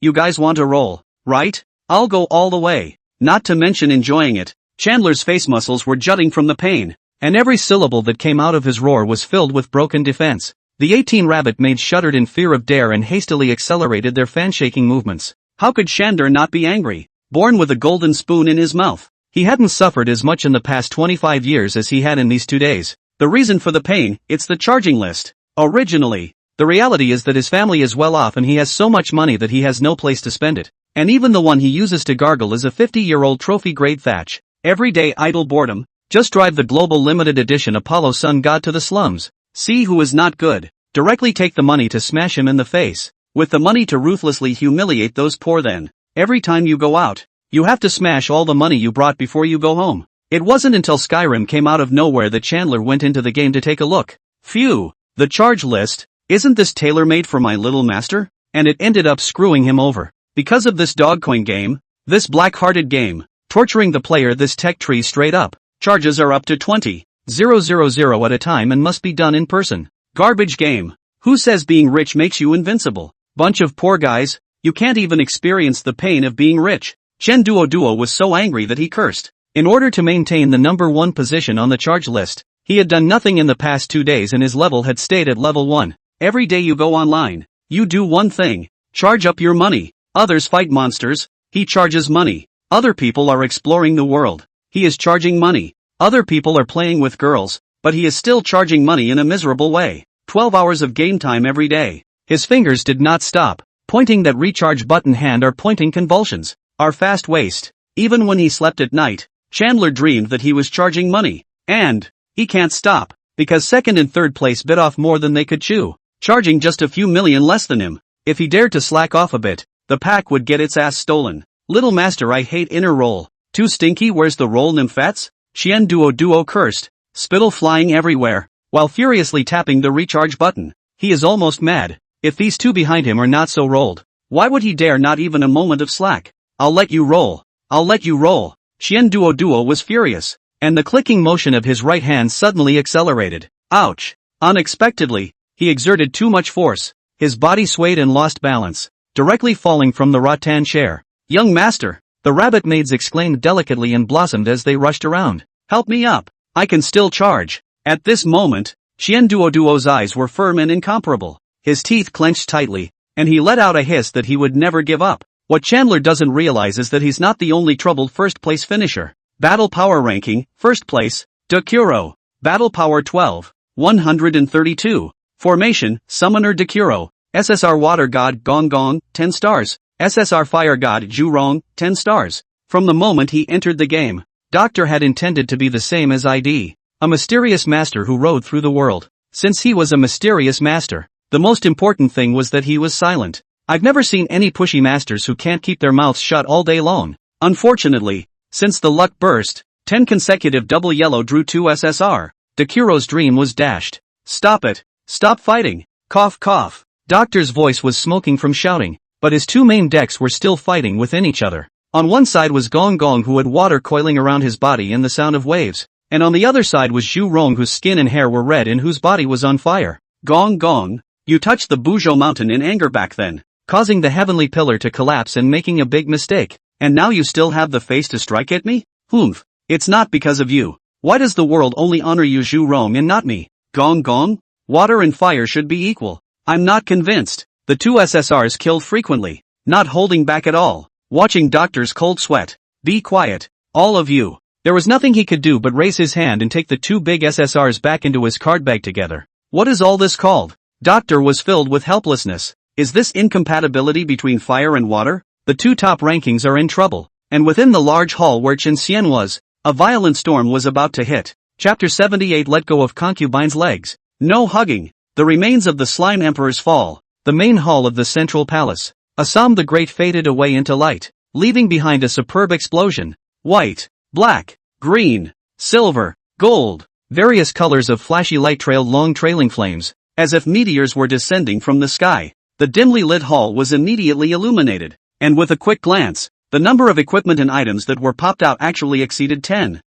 You guys want to roll, right? I'll go all the way. Not to mention enjoying it. Chandler's face muscles were jutting from the pain, and every syllable that came out of his roar was filled with broken defense. The 18 rabbit maids shuddered in fear of dare and hastily accelerated their fan-shaking movements. How could Chandler not be angry? Born with a golden spoon in his mouth, he hadn't suffered as much in the past 25 years as he had in these 2 days. The reason for the pain, it's the charging list. Originally, the reality is that his family is well off and he has so much money that he has no place to spend it. And even the one he uses to gargle is a 50-year-old trophy-grade thatch. Everyday idle boredom. Just drive the global limited edition Apollo Sun God to the slums. See who is not good. Directly take the money to smash him in the face. With the money to ruthlessly humiliate those poor then. Every time you go out, you have to smash all the money you brought before you go home. It wasn't until Skyrim came out of nowhere that Chandler went into the game to take a look. Phew, the charge list, isn't this tailor-made for my little master? And it ended up screwing him over. Because of this dogcoin game, this black-hearted game, torturing the player this tech tree straight up. Charges are up to 20,000 at a time and must be done in person. Garbage game. Who says being rich makes you invincible? Bunch of poor guys, you can't even experience the pain of being rich. Chen Duo was so angry that he cursed. In order to maintain the number 1 position on the charge list, he had done nothing in the past 2 days and his level had stayed at level 1. Every day you go online, you do one thing. Charge up your money. Others fight monsters, he charges money. Other people are exploring the world. He is charging money. Other people are playing with girls, but he is still charging money in a miserable way. 12 hours of game time every day. His fingers did not stop, pointing that recharge button hand or pointing convulsions, are fast waste. Even when he slept at night, Chandler dreamed that he was charging money. And he can't stop, because second and third place bit off more than they could chew, charging just a few million less than him. If he dared to slack off a bit, the pack would get its ass stolen. Little master, I hate inner roll. Too stinky, where's the roll, nymphets? Chen Duo cursed, spittle flying everywhere, while furiously tapping the recharge button. He is almost mad. If these 2 behind him are not so rolled, why would he dare not even a moment of slack? I'll let you roll. I'll let you roll. Chen Duo was furious, and the clicking motion of his right hand suddenly accelerated. Ouch! Unexpectedly, he exerted too much force. His body swayed and lost balance, directly falling from the rattan chair. Young master, the rabbit maids exclaimed delicately and blossomed as they rushed around. Help me up. I can still charge. At this moment, Chen Duo's eyes were firm and incomparable. His teeth clenched tightly, and he let out a hiss that he would never give up. What Chandler doesn't realize is that he's not the only troubled first-place finisher. Battle Power Ranking, First Place, Dakuro. Battle Power 12, 132. Formation, Summoner Dakuro. SSR Water God Gong Gong, 10 stars. SSR Fire God Jurong, 10 stars. From the moment he entered the game, Doctor had intended to be the same as ID. A mysterious master who rode through the world. Since he was a mysterious master, the most important thing was that he was silent. I've never seen any pushy masters who can't keep their mouths shut all day long. Unfortunately, since the luck burst, 10 consecutive double yellow drew 2 SSR. Dakuro's dream was dashed. Stop it. Stop fighting. Cough cough. Doctor's voice was smoking from shouting, but his two main decks were still fighting within each other. On one side was Gong Gong, who had water coiling around his body and the sound of waves, and on the other side was Zhu Rong, whose skin and hair were red and whose body was on fire. Gong Gong, you touched the Buzhou mountain in anger back then, causing the heavenly pillar to collapse and making a big mistake, and now you still have the face to strike at me? Humph, it's not because of you. Why does the world only honor you, Zhu Rong, and not me? Gong Gong? Water and fire should be equal. I'm not convinced. The two SSRs killed frequently, not holding back at all, watching Doctor's cold sweat. Be quiet, all of you. There was nothing he could do but raise his hand and take the two big SSRs back into his card bag together. What is all this called? Doctor was filled with helplessness. Is this incompatibility between fire and water? The two top rankings are in trouble, and within the large hall where Chen Xian was, a violent storm was about to hit. Chapter 78. Let go of concubine's legs. No hugging. The remains of the Slime Emperor's fall. The main hall of the central palace. Assam the Great faded away into light, leaving behind a superb explosion. White, black, green, silver, gold. Various colors of flashy light trailed long trailing flames, as if meteors were descending from the sky. The dimly lit hall was immediately illuminated, and with a quick glance, the number of equipment and items that were popped out actually exceeded 10,000.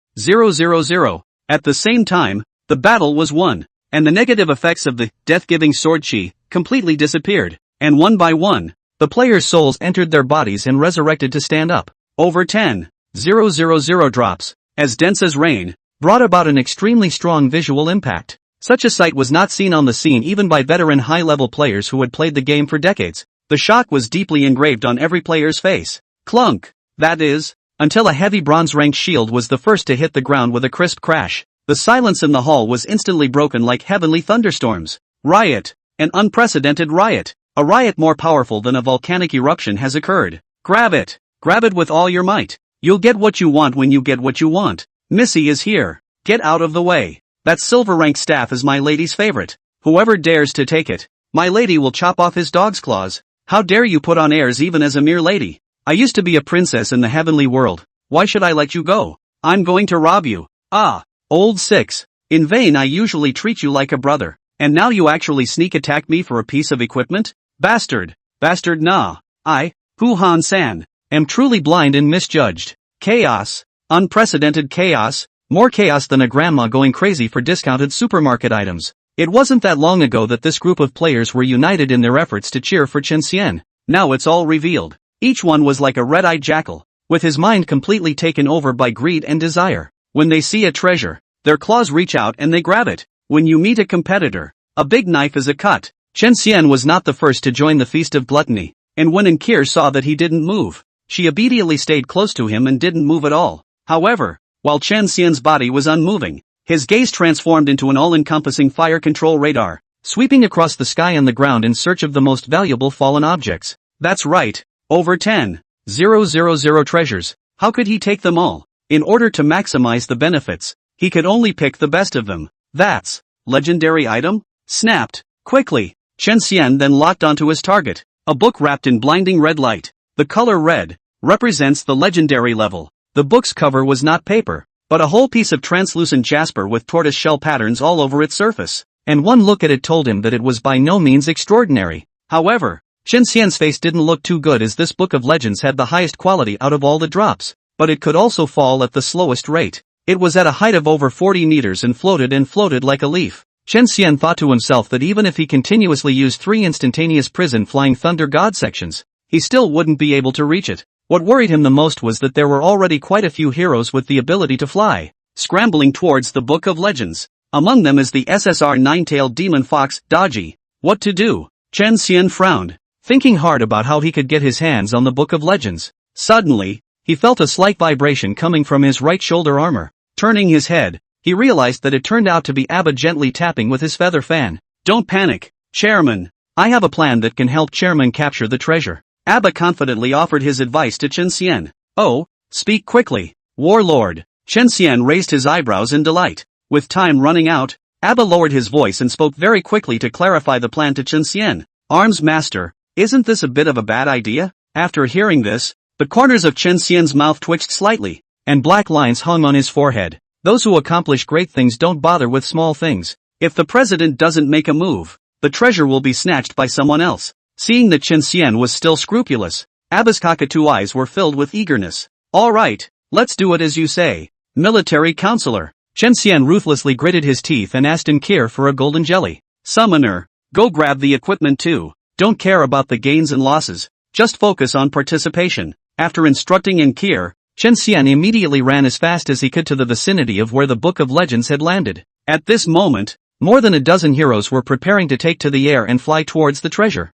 At the same time, the battle was won, and the negative effects of the death-giving sword chi completely disappeared, and one by one, the players' souls entered their bodies and resurrected to stand up. Over 10,000 drops, as dense as rain, brought about an extremely strong visual impact. Such a sight was not seen on the scene even by veteran high-level players who had played the game for decades. The shock was deeply engraved on every player's face. Clunk! That is, until a heavy bronze-ranked shield was the first to hit the ground with a crisp crash. The silence in the hall was instantly broken like heavenly thunderstorms. Riot! An unprecedented riot! A riot more powerful than a volcanic eruption has occurred. Grab it! Grab it with all your might. You'll get what you want when you get what you want. Missy is here. Get out of the way. That silver-ranked staff is my lady's favorite. Whoever dares to take it, my lady will chop off his dog's claws. How dare you put on airs even as a mere lady? I used to be a princess in the heavenly world. Why should I let you go? I'm going to rob you. Ah, old six. In vain I usually treat you like a brother, and now you actually sneak attack me for a piece of equipment? Bastard. Bastard nah. I, Hu Han San, am truly blind and misjudged. Chaos. Unprecedented chaos. More chaos than a grandma going crazy for discounted supermarket items. It wasn't that long ago that this group of players were united in their efforts to cheer for Chen Xian. Now it's all revealed. Each one was like a red-eyed jackal, with his mind completely taken over by greed and desire. When they see a treasure, their claws reach out and they grab it. When you meet a competitor, a big knife is a cut. Chen Xian was not the first to join the feast of gluttony, and when Nkir saw that he didn't move, she immediately stayed close to him and didn't move at all. However, while Chen Xian's body was unmoving, his gaze transformed into an all-encompassing fire control radar, sweeping across the sky and the ground in search of the most valuable fallen objects. That's right, over 10,000 treasures. How could he take them all? In order to maximize the benefits, he could only pick the best of them. That's legendary item? Snapped. Quickly, Chen Xian then locked onto his target, a book wrapped in blinding red light. The color red represents the legendary level. The book's cover was not paper, but a whole piece of translucent jasper with tortoise-shell patterns all over its surface, and one look at it told him that it was by no means extraordinary. However, Chen Xian's face didn't look too good, as this book of legends had the highest quality out of all the drops, but it could also fall at the slowest rate. It was at a height of over 40 meters and floated like a leaf. Chen Xian thought to himself that even if he continuously used 3 instantaneous prison flying thunder god sections, he still wouldn't be able to reach it. What worried him the most was that there were already quite a few heroes with the ability to fly, scrambling towards the Book of Legends. Among them is the SSR nine-tailed demon fox, Daji. What to do? Chen Xian frowned, thinking hard about how he could get his hands on the Book of Legends. Suddenly, he felt a slight vibration coming from his right shoulder armor. Turning his head, he realized that it turned out to be Abba gently tapping with his feather fan. Don't panic, Chairman. I have a plan that can help Chairman capture the treasure. Abba confidently offered his advice to Chen Xian. Oh, speak quickly, Warlord. Chen Xian raised his eyebrows in delight. With time running out, Abba lowered his voice and spoke very quickly to clarify the plan to Chen Xian. Arms Master, isn't this a bit of a bad idea? After hearing this, the corners of Chen Xian's mouth twitched slightly, and black lines hung on his forehead. Those who accomplish great things don't bother with small things. If the president doesn't make a move, the treasure will be snatched by someone else. Seeing that Chen Xian was still scrupulous, Abba's cockatoo eyes were filled with eagerness. All right, let's do it as you say, military counselor. Chen Xian ruthlessly gritted his teeth and asked in Kir for a golden jelly. Summoner, go grab the equipment too. Don't care about the gains and losses, just focus on participation. After instructing in Kir, Chen Xian immediately ran as fast as he could to the vicinity of where the Book of Legends had landed. At this moment, more than a dozen heroes were preparing to take to the air and fly towards the treasure.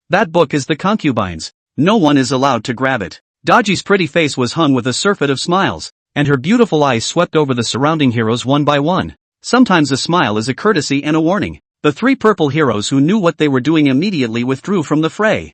That book is the concubine's. No one is allowed to grab it. Daji's pretty face was hung with a surfeit of smiles, and her beautiful eyes swept over the surrounding heroes one by one. Sometimes a smile is a courtesy and a warning. The three purple heroes who knew what they were doing immediately withdrew from the fray.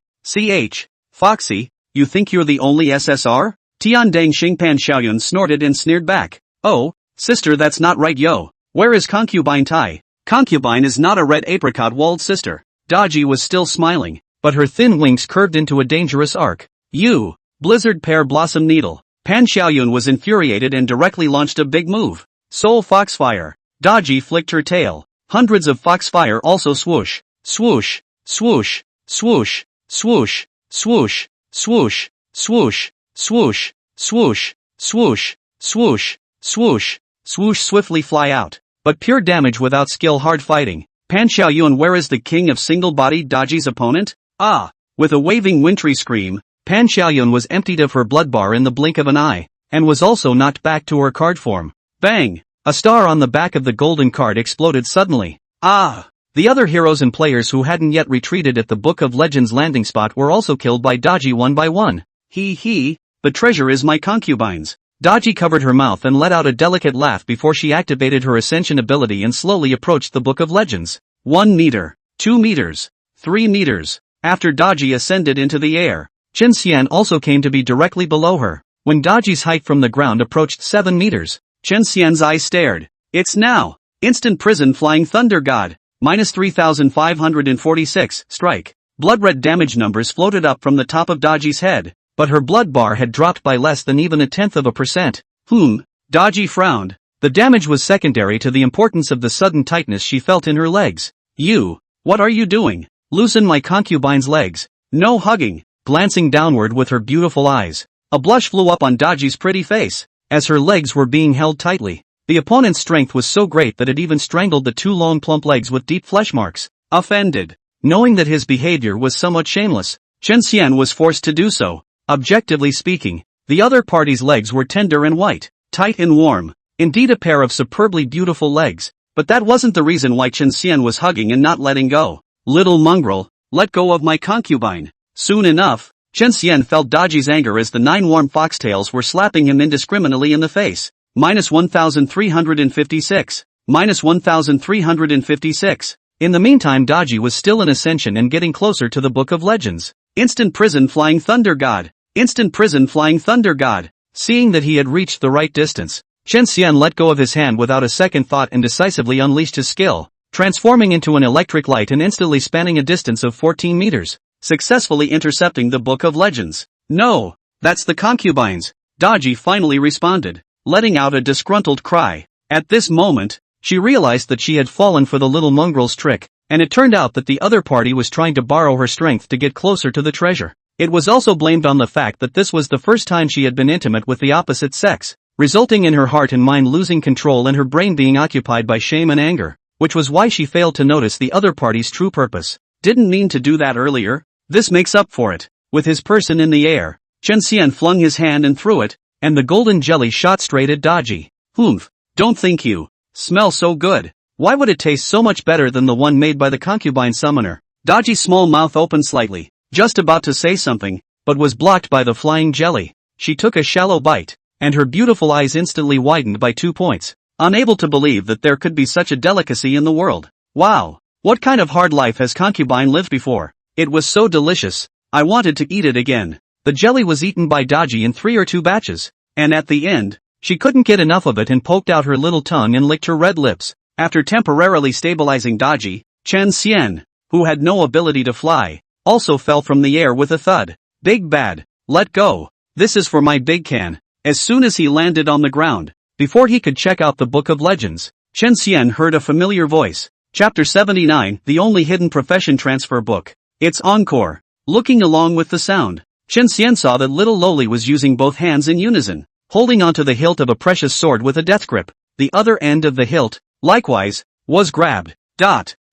Foxy, you think you're the only SSR? Tiandang Xingpan Xiaoyun snorted and sneered back. Oh, sister, that's not right, yo. Where is Concubine Tai? Concubine is not a red apricot walled sister. Daji was still smiling, but her thin wings curved into a dangerous arc. You, Blizzard Pear Blossom Needle. Pan Xiaoyun was infuriated and directly launched a big move. Soul Foxfire. Daji flicked her tail. Hundreds of Foxfire also swoosh, swoosh, swoosh, swoosh, swoosh, swoosh, swoosh, swoosh, swoosh, swoosh, swoosh, swoosh, swoosh, swoosh swiftly fly out. But pure damage without skill, hard fighting. Pan Xiaoyun, where is the king of single-bodied Daji's opponent? Ah! With a waving wintry scream, Pan Xiaoyun was emptied of her blood bar in the blink of an eye, and was also knocked back to her card form. Bang! A star on the back of the golden card exploded suddenly. Ah! The other heroes and players who hadn't yet retreated at the Book of Legends landing spot were also killed by Daji one by one. The treasure is my concubine's. Daji covered her mouth and let out a delicate laugh before she activated her ascension ability and slowly approached the Book of Legends. 1 meter, 2 meters, 3 meters. After Daji ascended into the air, Chen Xian also came to be directly below her. When Daji's height from the ground approached 7 meters, Chen Xian's eyes stared. It's now. Instant prison flying thunder god. Minus 3,546, strike. Blood red damage numbers floated up from the top of Daji's head, but her blood bar had dropped by less than even 0.1%. Daji frowned. The damage was secondary to the importance of the sudden tightness she felt in her legs. What are you doing? Loosen my concubine's legs. No hugging. Glancing downward with her beautiful eyes, a blush flew up on Daji's pretty face, as her legs were being held tightly. The opponent's strength was so great that it even strangled the two long plump legs with deep flesh marks. Offended. Knowing that his behavior was somewhat shameless, Chen Xian was forced to do so. Objectively speaking, the other party's legs were tender and white, tight and warm, indeed a pair of superbly beautiful legs, but that wasn't the reason why Chen Xian was hugging and not letting go. Little mongrel, let go of my concubine. Soon enough, Chen Xian felt Daji's anger as the 9 warm foxtails were slapping him indiscriminately in the face. Minus 1,356. Minus 1,356. In the meantime, Daji was still in ascension and getting closer to the Book of Legends. Instant prison flying thunder god. Instant prison flying thunder god. Seeing that he had reached the right distance, Chen Xian let go of his hand without a second thought and decisively unleashed his skill, transforming into an electric light and instantly spanning a distance of 14 meters. Successfully intercepting the Book of Legends. No, that's the concubine's. Daji finally responded, letting out a disgruntled cry. At this moment, she realized that she had fallen for the little mongrel's trick, and it turned out that the other party was trying to borrow her strength to get closer to the treasure. It was also blamed on the fact that this was the first time she had been intimate with the opposite sex, resulting in her heart and mind losing control and her brain being occupied by shame and anger, which was why she failed to notice the other party's true purpose. Didn't mean to do that earlier. This makes up for it. With his person in the air, Chen Xian flung his hand and threw it, and the golden jelly shot straight at Daji. Don't think you smell so good. Why would it taste so much better than the one made by the concubine summoner? Daji's small mouth opened slightly, just about to say something, but was blocked by the flying jelly. she took a shallow bite, and her beautiful eyes instantly widened by 2 points, unable to believe that there could be such a delicacy in the world. Wow! What kind of hard life has concubine lived before? It was so delicious, I wanted to eat it again. The jelly was eaten by Daji in 3 or 2 batches, and at the end, she couldn't get enough of it and poked out her little tongue and licked her red lips. After temporarily stabilizing Daji, Chen Xian, who had no ability to fly, also fell from the air with a thud. Big bad, let go. This is for my big can. As soon as he landed on the ground, before he could check out the Book of Legends, Chen Xian heard a familiar voice. Chapter 79, the only hidden profession transfer book. It's encore. Looking along with the sound, Chen Xian saw that little Loli was using both hands in unison, holding onto the hilt of a precious sword with a death grip. The other end of the hilt, likewise, was grabbed.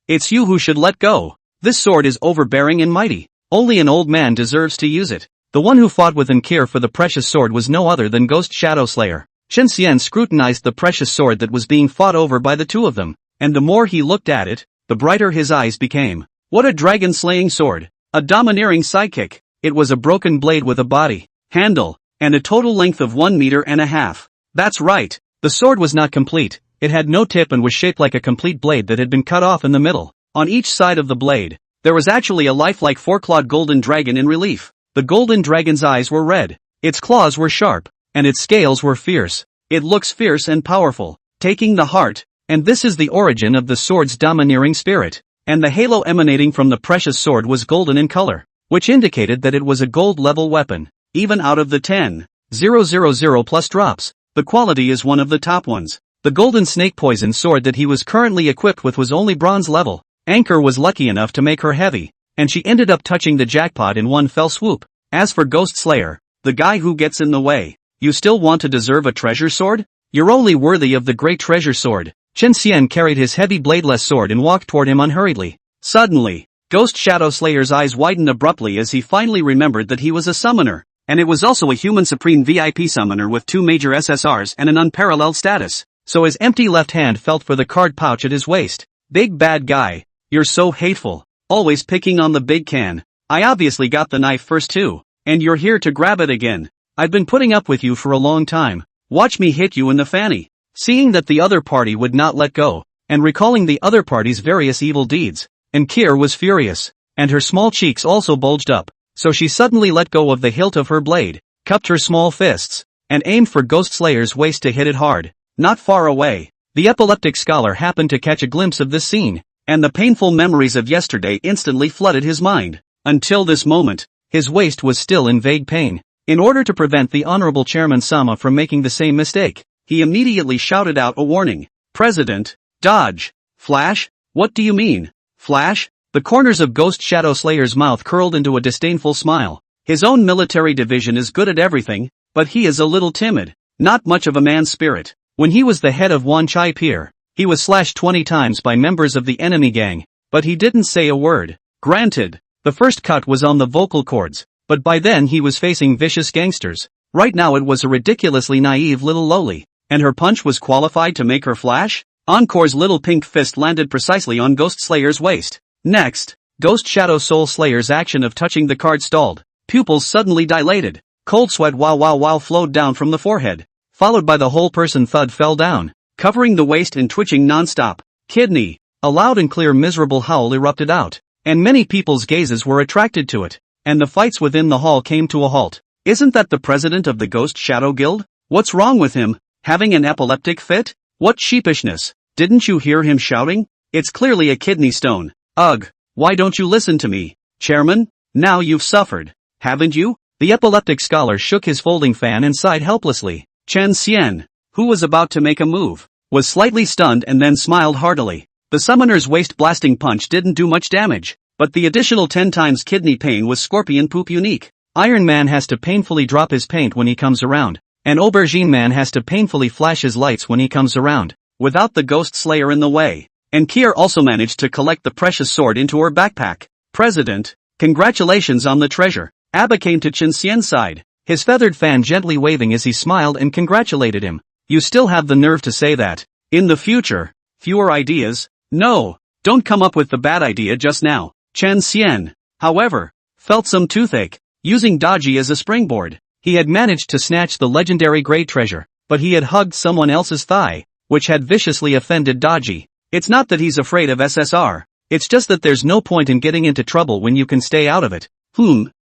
It's you who should let go. This sword is overbearing and mighty. Only an old man deserves to use it. The one who fought with Nkir for the precious sword was no other than Ghost Shadow Slayer. Chen Xian scrutinized the precious sword that was being fought over by the two of them, and the more he looked at it, the brighter his eyes became. What a dragon-slaying sword! A domineering sidekick. It was a broken blade with a body, handle, and a total length of 1.5 meters. That's right, the sword was not complete. It had no tip and was shaped like a complete blade that had been cut off in the middle. On each side of the blade, there was actually a lifelike 4-clawed golden dragon in relief. The golden dragon's eyes were red, its claws were sharp, and its scales were fierce. It looks fierce and powerful, taking the heart, and this is the origin of the sword's domineering spirit. And the halo emanating from the precious sword was golden in color, which indicated that it was a gold-level weapon. Even out of the 10,000 plus drops, the quality is one of the top ones. The golden snake poison sword that he was currently equipped with was only bronze level. Anchor was lucky enough to make her heavy, and she ended up touching the jackpot in one fell swoop. As for Ghost Slayer, the guy who gets in the way, you still want to deserve a treasure sword? You're only worthy of the great treasure sword. Chen Xian carried his heavy bladeless sword and walked toward him unhurriedly. Suddenly, Ghost Shadow Slayer's eyes widened abruptly as he finally remembered that he was a summoner, and it was also a human supreme VIP summoner with 2 major SSRs and an unparalleled status. So his empty left hand felt for the card pouch at his waist. Big bad guy, you're so hateful, always picking on the big can. I obviously got the knife first too, and you're here to grab it again. I've been putting up with you for a long time. Watch me hit you in the fanny. Seeing that the other party would not let go, and recalling the other party's various evil deeds, Nkir was furious, and her small cheeks also bulged up, so she suddenly let go of the hilt of her blade, cupped her small fists, and aimed for Ghost Slayer's waist to hit it hard. Not far away, the epileptic scholar happened to catch a glimpse of this scene, and the painful memories of yesterday instantly flooded his mind. Until this moment, his waist was still in vague pain. In order to prevent the Honorable Chairman Sama from making the same mistake, he immediately shouted out a warning. President, dodge. Flash? What do you mean? Flash? The corners of Ghost Shadow Slayer's mouth curled into a disdainful smile. His own military division is good at everything, but he is a little timid. Not much of a man's spirit. When he was the head of Wan Chai Pier, he was slashed 20 times by members of the enemy gang, but he didn't say a word. Granted, the first cut was on the vocal cords, but by then he was facing vicious gangsters. Right now it was a ridiculously naive little loli, and her punch was qualified to make her flash? Encore's little pink fist landed precisely on Ghost Slayer's waist. Next, Ghost Shadow Soul Slayer's action of touching the card stalled. Pupils suddenly dilated. Cold sweat wow flowed down from the forehead, followed by the whole person. Thud fell down, covering the waist and twitching non-stop. Kidney. A loud and clear miserable howl erupted out, and many people's gazes were attracted to it, and the fights within the hall came to a halt. Isn't that the president of the Ghost Shadow Guild? What's wrong with him? Having an epileptic fit? What sheepishness! Didn't you hear him shouting? It's clearly a kidney stone. Ugh, why don't you listen to me, Chairman? Now you've suffered, haven't you? The epileptic scholar shook his folding fan and sighed helplessly. Chen Xian, who was about to make a move, was slightly stunned and then smiled heartily. The summoner's waist-blasting punch didn't do much damage, but the additional 10 times kidney pain was scorpion poop unique. Iron Man has to painfully drop his paint when he comes around, and Aubergine Man has to painfully flash his lights when he comes around, without the Ghost Slayer in the way. And Kier also managed to collect the precious sword into her backpack. President, congratulations on the treasure. Abba came to Chen Xian's side, his feathered fan gently waving as he smiled and congratulated him. You still have the nerve to say that. In the future, fewer ideas? No, don't come up with the bad idea just now. Chen Xian, however, felt some toothache. Using Daji as a springboard, He had managed to snatch the legendary great treasure, but he had hugged someone else's thigh, which had viciously offended Daji. It's not that he's afraid of SSR, it's just that there's no point in getting into trouble when you can stay out of it.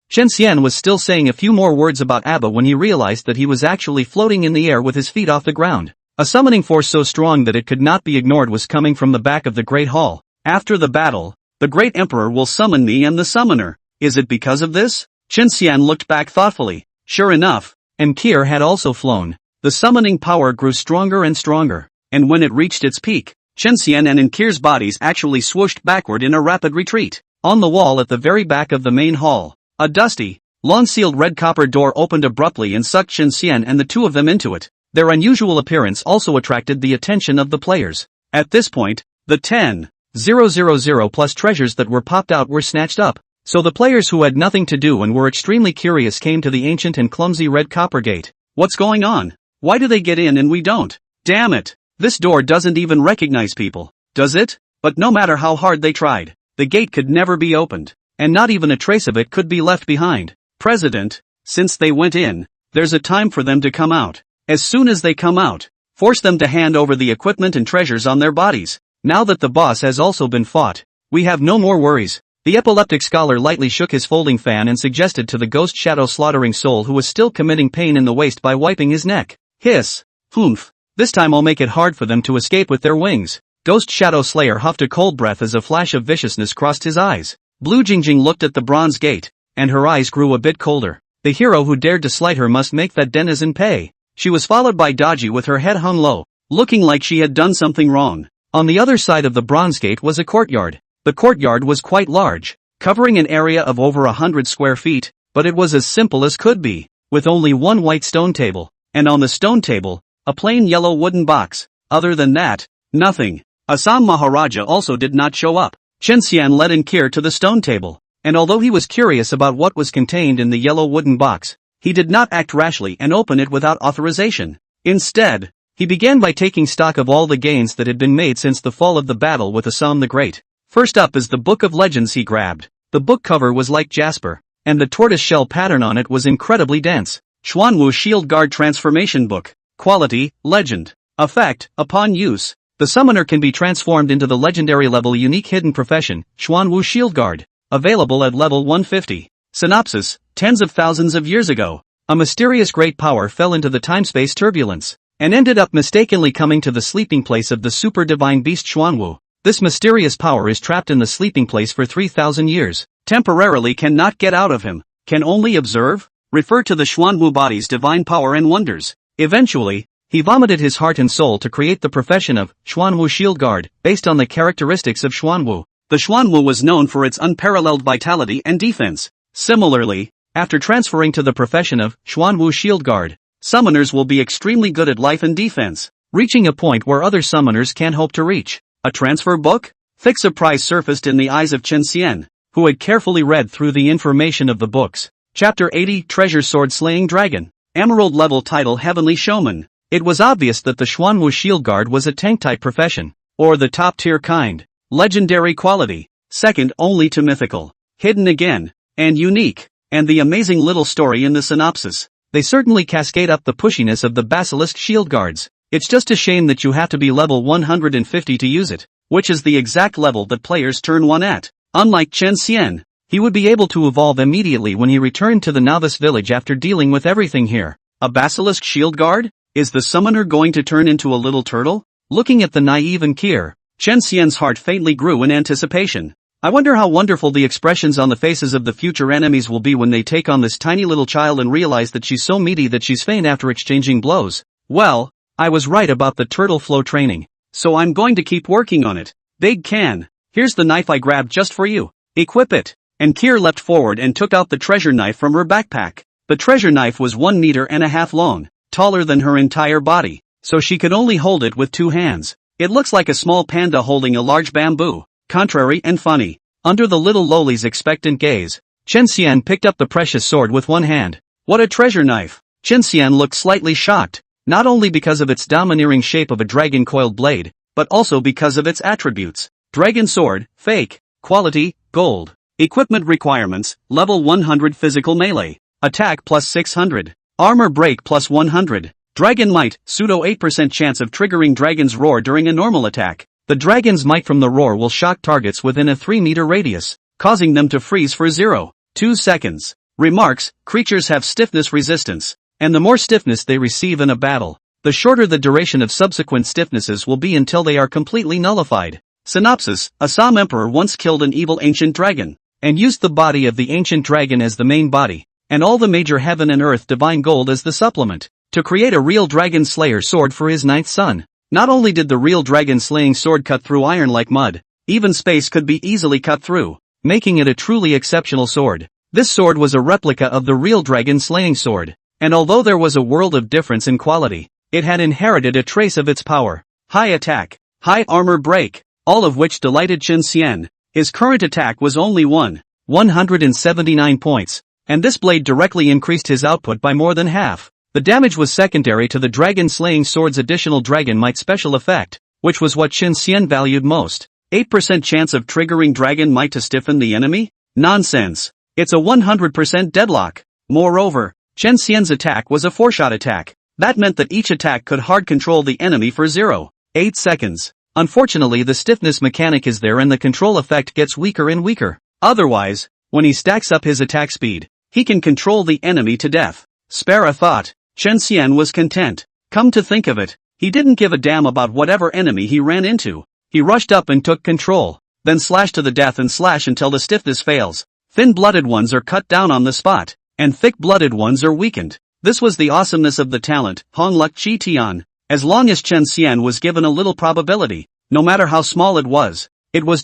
Chen Xian was still saying a few more words about Abba when he realized that he was actually floating in the air with his feet off the ground. A summoning force so strong that it could not be ignored was coming from the back of the Great Hall. After the battle, the Great Emperor will summon me and the summoner. Is it because of this? Chen Xian looked back thoughtfully. Sure enough, Enkir had also flown. The summoning power grew stronger and stronger, and when it reached its peak, Chen Xian and Enkir's bodies actually swooshed backward in a rapid retreat. On the wall at the very back of the main hall, a dusty, long-sealed red copper door opened abruptly and sucked Chen Xian and the two of them into it. Their unusual appearance also attracted the attention of the players. At this point, the 10,000 plus treasures that were popped out were snatched up, so the players who had nothing to do and were extremely curious came to the ancient and clumsy red copper gate. What's going on? Why do they get in and we don't? Damn it! This door doesn't even recognize people, does it? But no matter how hard they tried, the gate could never be opened, and not even a trace of it could be left behind. President, since they went in, there's a time for them to come out. As soon as they come out, force them to hand over the equipment and treasures on their bodies. Now that the boss has also been fought, we have no more worries. The epileptic scholar lightly shook his folding fan and suggested to the ghost shadow slaughtering soul who was still committing pain in the waist by wiping his neck. Hiss. Humph. This time I'll make it hard for them to escape with their wings. Ghost Shadow Slayer huffed a cold breath as a flash of viciousness crossed his eyes. Blue Jingjing looked at the bronze gate, and her eyes grew a bit colder. The hero who dared to slight her must make that denizen pay. She was followed by Daji with her head hung low, looking like she had done something wrong. On the other side of the bronze gate was a courtyard. The courtyard was quite large, covering an area of over 100 square feet, but it was as simple as could be, with only one white stone table, and on the stone table, a plain yellow wooden box. Other than that, nothing. Assam Maharaja also did not show up. Chen Xian led Enkir to the stone table, and although he was curious about what was contained in the yellow wooden box, he did not act rashly and open it without authorization. Instead, he began by taking stock of all the gains that had been made since the fall of the battle with Assam the Great. First up is the Book of Legends he grabbed. The book cover was like jasper, and the tortoise-shell pattern on it was incredibly dense. Xuanwu Shield Guard Transformation Book. Quality, Legend. Effect, upon use, the summoner can be transformed into the legendary level unique hidden profession, Xuanwu Shield Guard. Available at level 150. Synopsis, tens of thousands of years ago, a mysterious great power fell into the time-space turbulence, and ended up mistakenly coming to the sleeping place of the super divine beast Xuanwu. This mysterious power is trapped in the sleeping place for 3,000 years, temporarily cannot get out of him, can only observe, refer to the Xuanwu body's divine power and wonders. Eventually, he vomited his heart and soul to create the profession of Xuanwu Shield Guard, based on the characteristics of Xuanwu. The Xuanwu was known for its unparalleled vitality and defense. Similarly, after transferring to the profession of Xuanwu Shield Guard, summoners will be extremely good at life and defense, reaching a point where other summoners can't hope to reach. A transfer book? Thick surprise surfaced in the eyes of Chen Xian, who had carefully read through the information of the books. Chapter 80 Treasure Sword Slaying Dragon. Emerald level title Heavenly Showman. It was obvious that the Xuanwu Shield Guard was a tank-type profession, or the top-tier kind. Legendary quality, second only to mythical. Hidden again, and unique, and the amazing little story in the synopsis. They certainly cascade up the pushiness of the Basilisk Shield Guards. It's just a shame that you have to be level 150 to use it, which is the exact level that players turn 1 at. Unlike Chen Xian, he would be able to evolve immediately when he returned to the novice village after dealing with everything here. A Basilisk Shield Guard? Is the summoner going to turn into a little turtle? Looking at the naive Enkir, Chen Xian's heart faintly grew in anticipation. I wonder how wonderful the expressions on the faces of the future enemies will be when they take on this tiny little child and realize that she's so meaty that she's faint after exchanging blows. Well, I was right about the turtle flow training, so I'm going to keep working on it. Big Can, here's the knife I grabbed just for you. Equip it. Enkir leapt forward and took out the treasure knife from her backpack. The treasure knife was 1.5 meters long, taller than her entire body, so she could only hold it with 2 hands. It looks like a small panda holding a large bamboo. Contrary and funny. Under the little loli's expectant gaze, Chen Xian picked up the precious sword with 1 hand. What a treasure knife! Chen Xian looked slightly shocked, not only because of its domineering shape of a dragon coiled blade, but also because of its attributes. Dragon sword, fake, quality, gold. Equipment requirements, level 100 physical melee. Attack plus 600. Armor break plus 100. Dragon might, pseudo 8% chance of triggering dragon's roar during a normal attack. The dragon's might from the roar will shock targets within a 3-meter radius, causing them to freeze for 0.2 seconds. Remarks, creatures have stiffness resistance, and the more stiffness they receive in a battle, the shorter the duration of subsequent stiffnesses will be until they are completely nullified. Synopsis: Assam Emperor once killed an evil ancient dragon, and used the body of the ancient dragon as the main body, and all the major heaven and earth divine gold as the supplement, to create a real dragon slayer sword for his 9th son. Not only did the real dragon slaying sword cut through iron like mud, even space could be easily cut through, making it a truly exceptional sword. This sword was a replica of the real dragon slaying sword, and although there was a world of difference in quality, it had inherited a trace of its power. High attack, high armor break, all of which delighted Chen Xian. His current attack was only 179 points, and this blade directly increased his output by more than half. The damage was secondary to the dragon slaying sword's additional dragon might special effect, which was what Chen Xian valued most. 8% chance of triggering dragon might to stiffen the enemy? Nonsense. It's a 100% deadlock. Moreover, Chen Xian's attack was a 4-shot attack. That meant that each attack could hard control the enemy for 0.8 seconds. Unfortunately, the stiffness mechanic is there and the control effect gets weaker and weaker. Otherwise, when he stacks up his attack speed, he can control the enemy to death. Spare a thought. Chen Xian was content. Come to think of it, he didn't give a damn about whatever enemy he ran into. He rushed up and took control, then slash to the death and slash until the stiffness fails. Thin-blooded ones are cut down on the spot, and thick-blooded ones are weakened. This was the awesomeness of the talent, Hong Luk Chi Tian. As long as Chen Xian was given a little probability, no matter how small it was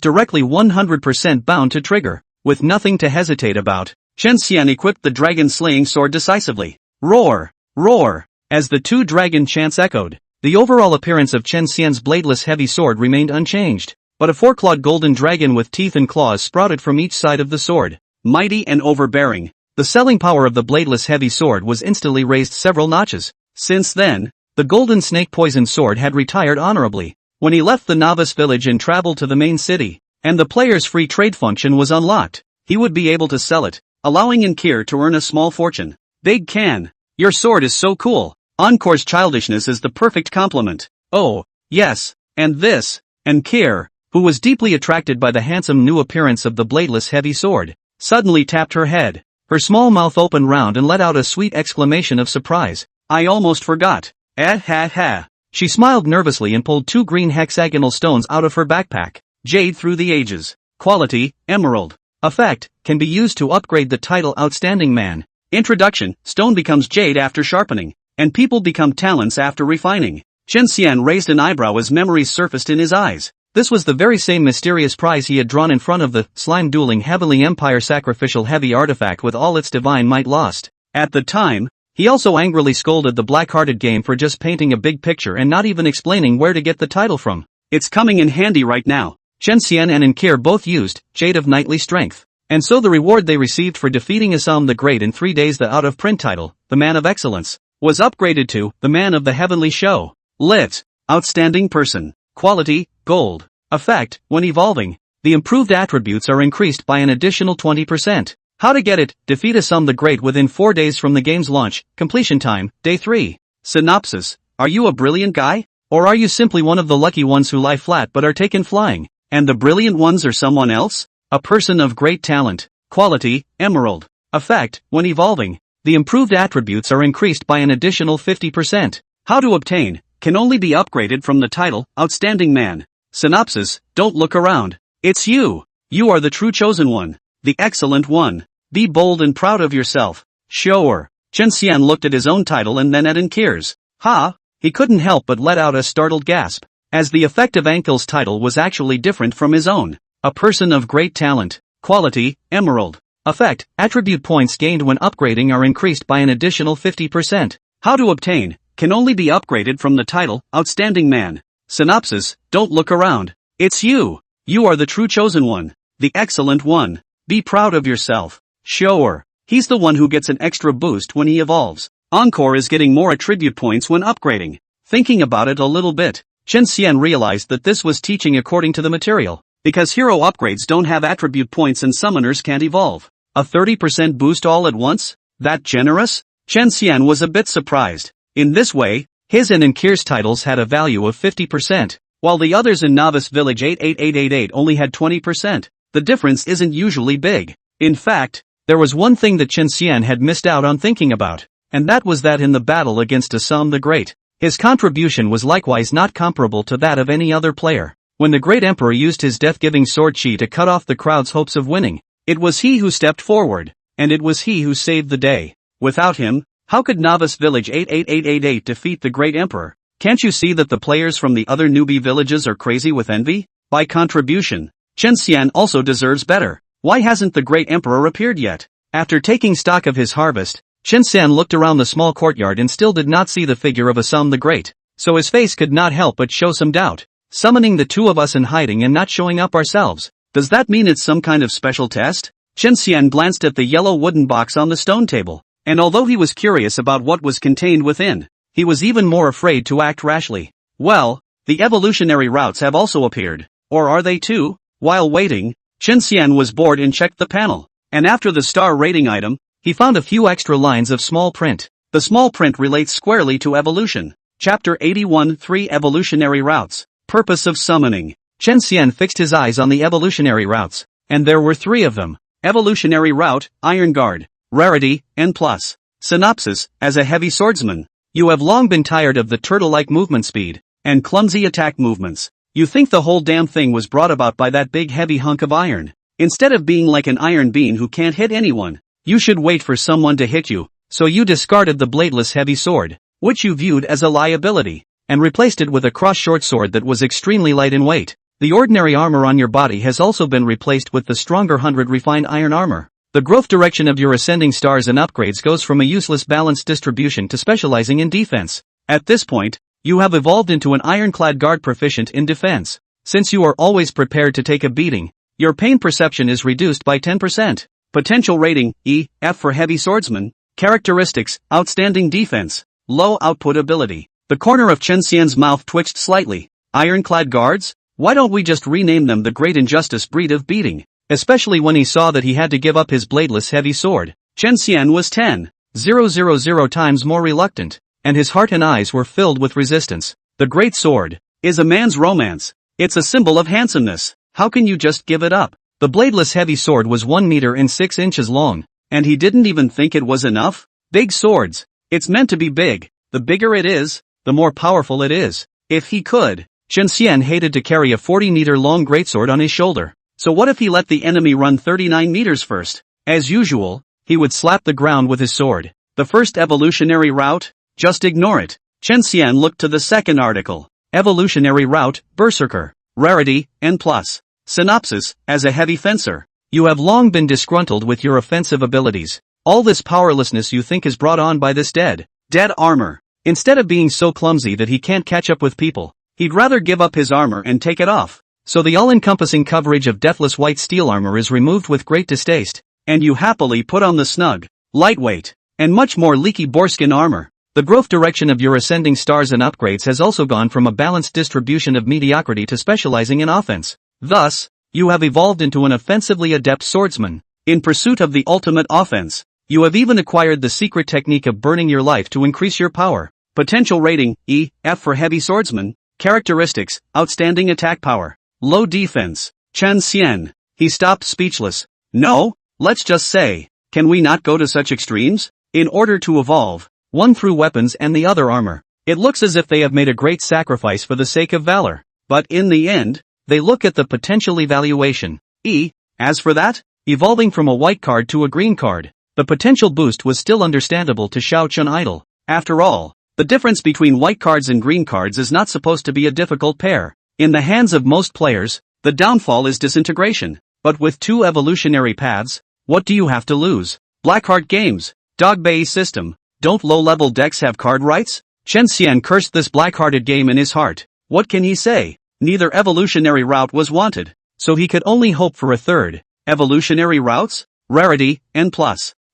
directly 100% bound to trigger. With nothing to hesitate about, Chen Xian equipped the dragon-slaying sword decisively. Roar! Roar! As the 2 dragon chants echoed, the overall appearance of Chen Xian's bladeless heavy sword remained unchanged, but a 4-clawed golden dragon with teeth and claws sprouted from each side of the sword. Mighty and overbearing, the selling power of the bladeless heavy sword was instantly raised several notches. Since then, the golden snake poison sword had retired honorably. When he left the novice village and traveled to the main city, and the player's free trade function was unlocked, he would be able to sell it, allowing Inkir to earn a small fortune. Big Can, your sword is so cool. Encore's childishness is the perfect compliment. Oh, yes, and this. Inkir, who was deeply attracted by the handsome new appearance of the bladeless heavy sword, suddenly tapped her head. Her small mouth opened round and let out a sweet exclamation of surprise. I almost forgot. Ha ha. She smiled nervously and pulled 2 green hexagonal stones out of her backpack. Jade through the ages. Quality, emerald. Effect, can be used to upgrade the title Outstanding Man. Introduction, stone becomes jade after sharpening, and people become talents after refining. Chen Xian raised an eyebrow as memories surfaced in his eyes. This was the very same mysterious prize he had drawn in front of the slime-dueling Heavenly Empire sacrificial heavy artifact with all its divine might lost. At the time, he also angrily scolded the black-hearted game for just painting a big picture and not even explaining where to get the title from. It's coming in handy right now. Chen Xian and Inkir both used Jade of Knightly Strength, and so the reward they received for defeating Assam the Great in 3 days, the out-of-print title, the Man of Excellence, was upgraded to the Man of the Heavenly Show. Lit. Outstanding Person. Quality, gold. Effect, when evolving, the improved attributes are increased by an additional 20%. How to get it? Defeat Assam the Great within 4 days from the game's launch. Completion time, day 3. Synopsis. Are you a brilliant guy? Or are you simply one of the lucky ones who lie flat but are taken flying, and the brilliant ones are someone else? A person of great talent. Quality, emerald. Effect, when evolving, the improved attributes are increased by an additional 50%. How to obtain? Can only be upgraded from the title, Outstanding Man. Synopsis. Don't look around. It's you. You are the true chosen one. The excellent one. Be bold and proud of yourself. Sure. Chen Xian looked at his own title and then at Inkir's. Ha! He couldn't help but let out a startled gasp, as the effect of Ankil's title was actually different from his own. A person of great talent. Quality, emerald. Effect, attribute points gained when upgrading are increased by an additional 50%. How to obtain? Can only be upgraded from the title, Outstanding Man. Synopsis. Don't look around. It's you. You are the true chosen one. The excellent one. Be proud of yourself. Sure. He's the one who gets an extra boost when he evolves. Encore is getting more attribute points when upgrading. Thinking about it a little bit, Chen Xian realized that this was teaching according to the material, because hero upgrades don't have attribute points and summoners can't evolve. A 30% boost all at once? That generous? Chen Xian was a bit surprised. In this way, his and Kir's titles had a value of 50%, while the others in Novice Village 88888 only had 20%. The difference isn't usually big. In fact, there was one thing that Chen Xian had missed out on thinking about, and that was that in the battle against Assam the Great, his contribution was likewise not comparable to that of any other player. When the great emperor used his death-giving sword chi to cut off the crowd's hopes of winning, it was he who stepped forward, and it was he who saved the day. Without him, how could Novice Village 88888 defeat the great emperor? Can't you see that the players from the other newbie villages are crazy with envy? By contribution, Chen Xian also deserves better. Why hasn't the great emperor appeared yet? After taking stock of his harvest, Chen Xian looked around the small courtyard and still did not see the figure of Assam the Great, so his face could not help but show some doubt. Summoning the two of us in hiding and not showing up ourselves, does that mean it's some kind of special test? Chen Xian glanced at the yellow wooden box on the stone table, and although he was curious about what was contained within, he was even more afraid to act rashly. Well, the evolutionary routes have also appeared, or are they too? While waiting, Chen Xian was bored and checked the panel, and after the star rating item, he found a few extra lines of small print. The small print relates squarely to evolution. Chapter 81 3 Evolutionary Routes. Purpose of Summoning. Chen Xian fixed his eyes on the evolutionary routes, and there were 3 of them. Evolutionary Route, Iron Guard. Rarity, N+. Synopsis, as a heavy swordsman, you have long been tired of the turtle-like movement speed, and clumsy attack movements. You think the whole damn thing was brought about by that big heavy hunk of iron. Instead of being like an iron bean who can't hit anyone, you should wait for someone to hit you, so you discarded the bladeless heavy sword, which you viewed as a liability, and replaced it with a cross-short sword that was extremely light in weight. The ordinary armor on your body has also been replaced with the stronger 100 refined iron armor. The growth direction of your ascending stars and upgrades goes from a useless balanced distribution to specializing in defense. At this point, you have evolved into an ironclad guard proficient in defense. Since you are always prepared to take a beating, your pain perception is reduced by 10%. Potential rating, E, F for heavy swordsman. Characteristics, outstanding defense, low output ability. The corner of Chen Xian's mouth twitched slightly. Ironclad guards? Why don't we just rename them the Great Injustice breed of beating? Especially when he saw that he had to give up his bladeless heavy sword. Chen Xian was 10,000 times more reluctant, and his heart and eyes were filled with resistance. The great sword is a man's romance. It's a symbol of handsomeness. How can you just give it up? The bladeless heavy sword was 1 meter and 6 inches long, and he didn't even think it was enough? Big swords. It's meant to be big. The bigger it is, the more powerful it is. If he could, Chen Xian hated to carry a 40-meter long greatsword on his shoulder. So what if he let the enemy run 39 meters first? As usual, he would slap the ground with his sword. The first evolutionary route? Just ignore it. Chen Xian looked to the second article. Evolutionary Route, Berserker. Rarity, N+. Synopsis, as a heavy fencer, you have long been disgruntled with your offensive abilities. All this powerlessness you think is brought on by this dead armor. Instead of being so clumsy that he can't catch up with people, he'd rather give up his armor and take it off. So the all-encompassing coverage of deathless white steel armor is removed with great distaste, and you happily put on the snug, lightweight, and much more leaky boarskin armor. The growth direction of your ascending stars and upgrades has also gone from a balanced distribution of mediocrity to specializing in offense. Thus, you have evolved into an offensively adept swordsman. In pursuit of the ultimate offense, you have even acquired the secret technique of burning your life to increase your power. Potential rating, E, F for heavy swordsman. Characteristics, outstanding attack power. Low defense. Chen Xian. He stopped speechless. No, let's just say, can we not go to such extremes? In order to evolve, one through weapons and the other armor. It looks as if they have made a great sacrifice for the sake of valor. But in the end, they look at the potential evaluation. E. As for that, evolving from a white card to a green card, the potential boost was still understandable to Xiao Chun Idol. After all, the difference between white cards and green cards is not supposed to be a difficult pair. In the hands of most players, the downfall is disintegration. But with 2 evolutionary paths, what do you have to lose? Blackheart Games. Dog-Bay system. Don't low-level decks have card rights? Chen Xian cursed this black-hearted game in his heart. What can he say? Neither evolutionary route was wanted, so he could only hope for a third. Evolutionary routes? Rarity, N+.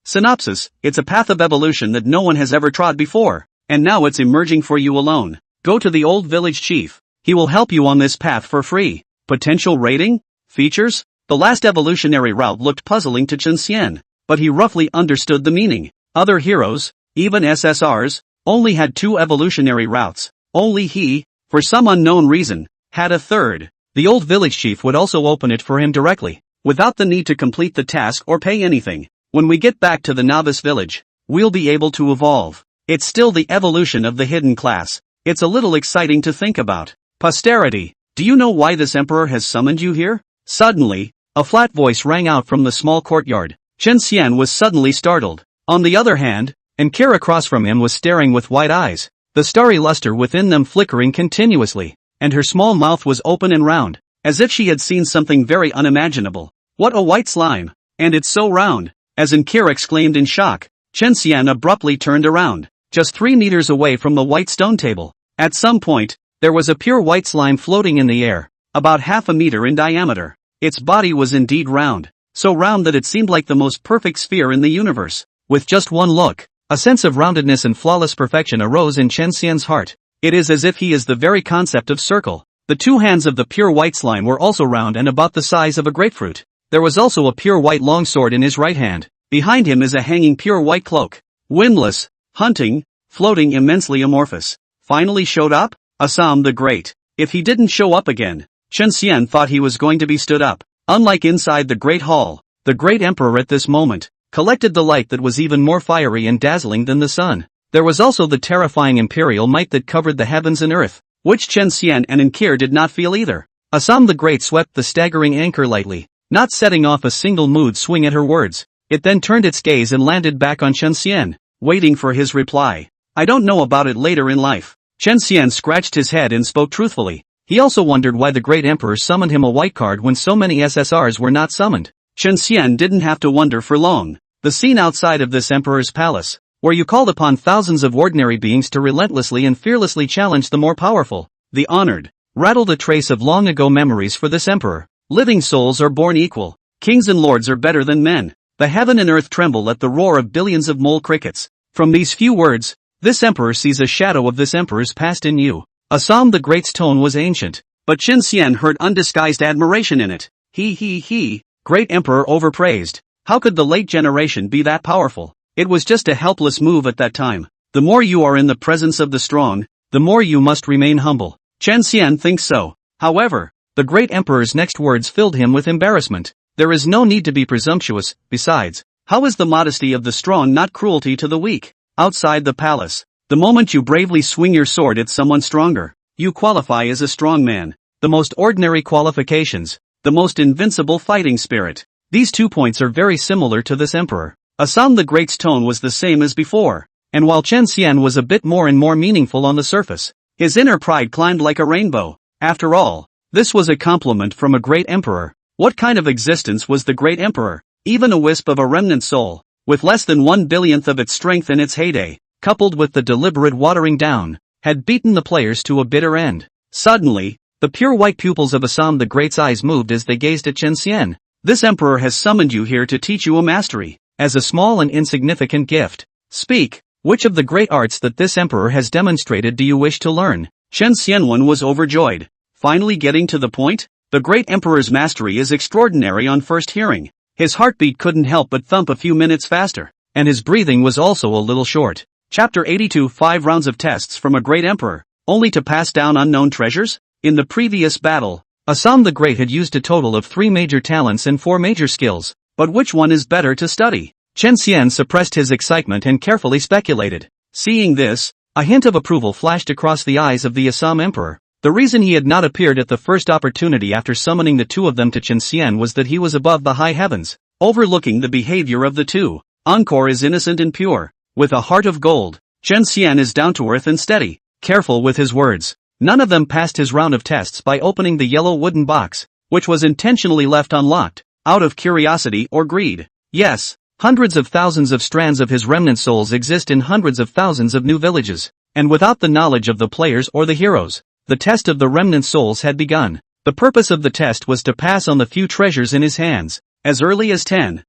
Synopsis, it's a path of evolution that no one has ever trod before, and now it's emerging for you alone. Go to the old village chief. He will help you on this path for free. Potential rating? Features? The last evolutionary route looked puzzling to Chen Xian, but he roughly understood the meaning. Other heroes? Even SSRs only had 2 evolutionary routes. Only he, for some unknown reason, had a third. The old village chief would also open it for him directly, without the need to complete the task or pay anything. When we get back to the novice village, we'll be able to evolve. It's still the evolution of the hidden class. It's a little exciting to think about. Posterity, do you know why this emperor has summoned you here? Suddenly, a flat voice rang out from the small courtyard. Chen Xian was suddenly startled. On the other hand, Ankar across from him was staring with wide eyes, the starry luster within them flickering continuously, and her small mouth was open and round, as if she had seen something very unimaginable. What a white slime! And it's so round! As Ankar exclaimed in shock, Chen Xian abruptly turned around, just 3 meters away from the white stone table. At some point, there was a pure white slime floating in the air, about half a meter in diameter. Its body was indeed round, so round that it seemed like the most perfect sphere in the universe. With just one look, a sense of roundedness and flawless perfection arose in Chen Xian's heart. It is as if he is the very concept of circle. The 2 hands of the pure white slime were also round and about the size of a grapefruit. There was also a pure white longsword in his right hand. Behind him is a hanging pure white cloak. Windless, hunting, floating immensely amorphous. Finally showed up? Assam the Great. If he didn't show up again, Chen Xian thought he was going to be stood up. Unlike inside the Great Hall, the Great Emperor at this moment collected the light that was even more fiery and dazzling than the sun. There was also the terrifying imperial might that covered the heavens and earth, which Chen Xian and Ankar did not feel either. Assam the Great swept the staggering Ankar lightly, not setting off a single mood swing at her words. It then turned its gaze and landed back on Chen Xian, waiting for his reply. I don't know about it later in life. Chen Xian scratched his head and spoke truthfully. He also wondered why the Great Emperor summoned him a white card when so many SSRs were not summoned. Chen Xian didn't have to wonder for long. The scene outside of this emperor's palace, where you called upon thousands of ordinary beings to relentlessly and fearlessly challenge the more powerful, the honored, rattled a trace of long ago memories for this emperor. Living souls are born equal. Kings and lords are better than men. The heaven and earth tremble at the roar of billions of mole crickets. From these few words, this emperor sees a shadow of this emperor's past in you. Assam the Great's tone was ancient, but Chen Xian heard undisguised admiration in it. He, Great Emperor overpraised. How could the late generation be that powerful? It was just a helpless move at that time. The more you are in the presence of the strong, the more you must remain humble. Chen Xian thinks so. However, the Great Emperor's next words filled him with embarrassment. There is no need to be presumptuous. Besides, how is the modesty of the strong not cruelty to the weak? Outside the palace, the moment you bravely swing your sword at someone stronger, you qualify as a strong man. The most ordinary qualifications, the most invincible fighting spirit. These 2 points are very similar to this emperor. Assam the Great's tone was the same as before, and while Chen Xian was a bit more and more meaningful on the surface, his inner pride climbed like a rainbow. After all, this was a compliment from a great emperor. What kind of existence was the great emperor? Even a wisp of a remnant soul, with less than 1/1,000,000th of its strength in its heyday, coupled with the deliberate watering down, had beaten the players to a bitter end. Suddenly, the pure white pupils of Assam the Great's eyes moved as they gazed at Chen Xian. This emperor has summoned you here to teach you a mastery, as a small and insignificant gift. Speak, which of the great arts that this emperor has demonstrated do you wish to learn? Chen Xianwen was overjoyed, finally getting to the point. The great emperor's mastery is extraordinary on first hearing. His heartbeat couldn't help but thump a few minutes faster, and his breathing was also a little short. Chapter 82 5 rounds of tests from a great emperor, only to pass down unknown treasures? In the previous battle, Assam the Great had used a total of 3 major talents and 4 major skills, but which one is better to study? Chen Xian suppressed his excitement and carefully speculated. Seeing this, a hint of approval flashed across the eyes of the Assam emperor. The reason he had not appeared at the first opportunity after summoning the 2 of them to Chen Xian was that he was above the high heavens, overlooking the behavior of the 2. Encore is innocent and pure, with a heart of gold. Chen Xian is down to earth and steady, careful with his words. None of them passed his round of tests by opening the yellow wooden box, which was intentionally left unlocked, out of curiosity or greed. Yes, hundreds of thousands of strands of his remnant souls exist in hundreds of thousands of new villages, and without the knowledge of the players or the heroes, the test of the remnant souls had begun. The purpose of the test was to pass on the few treasures in his hands. As early as 10,000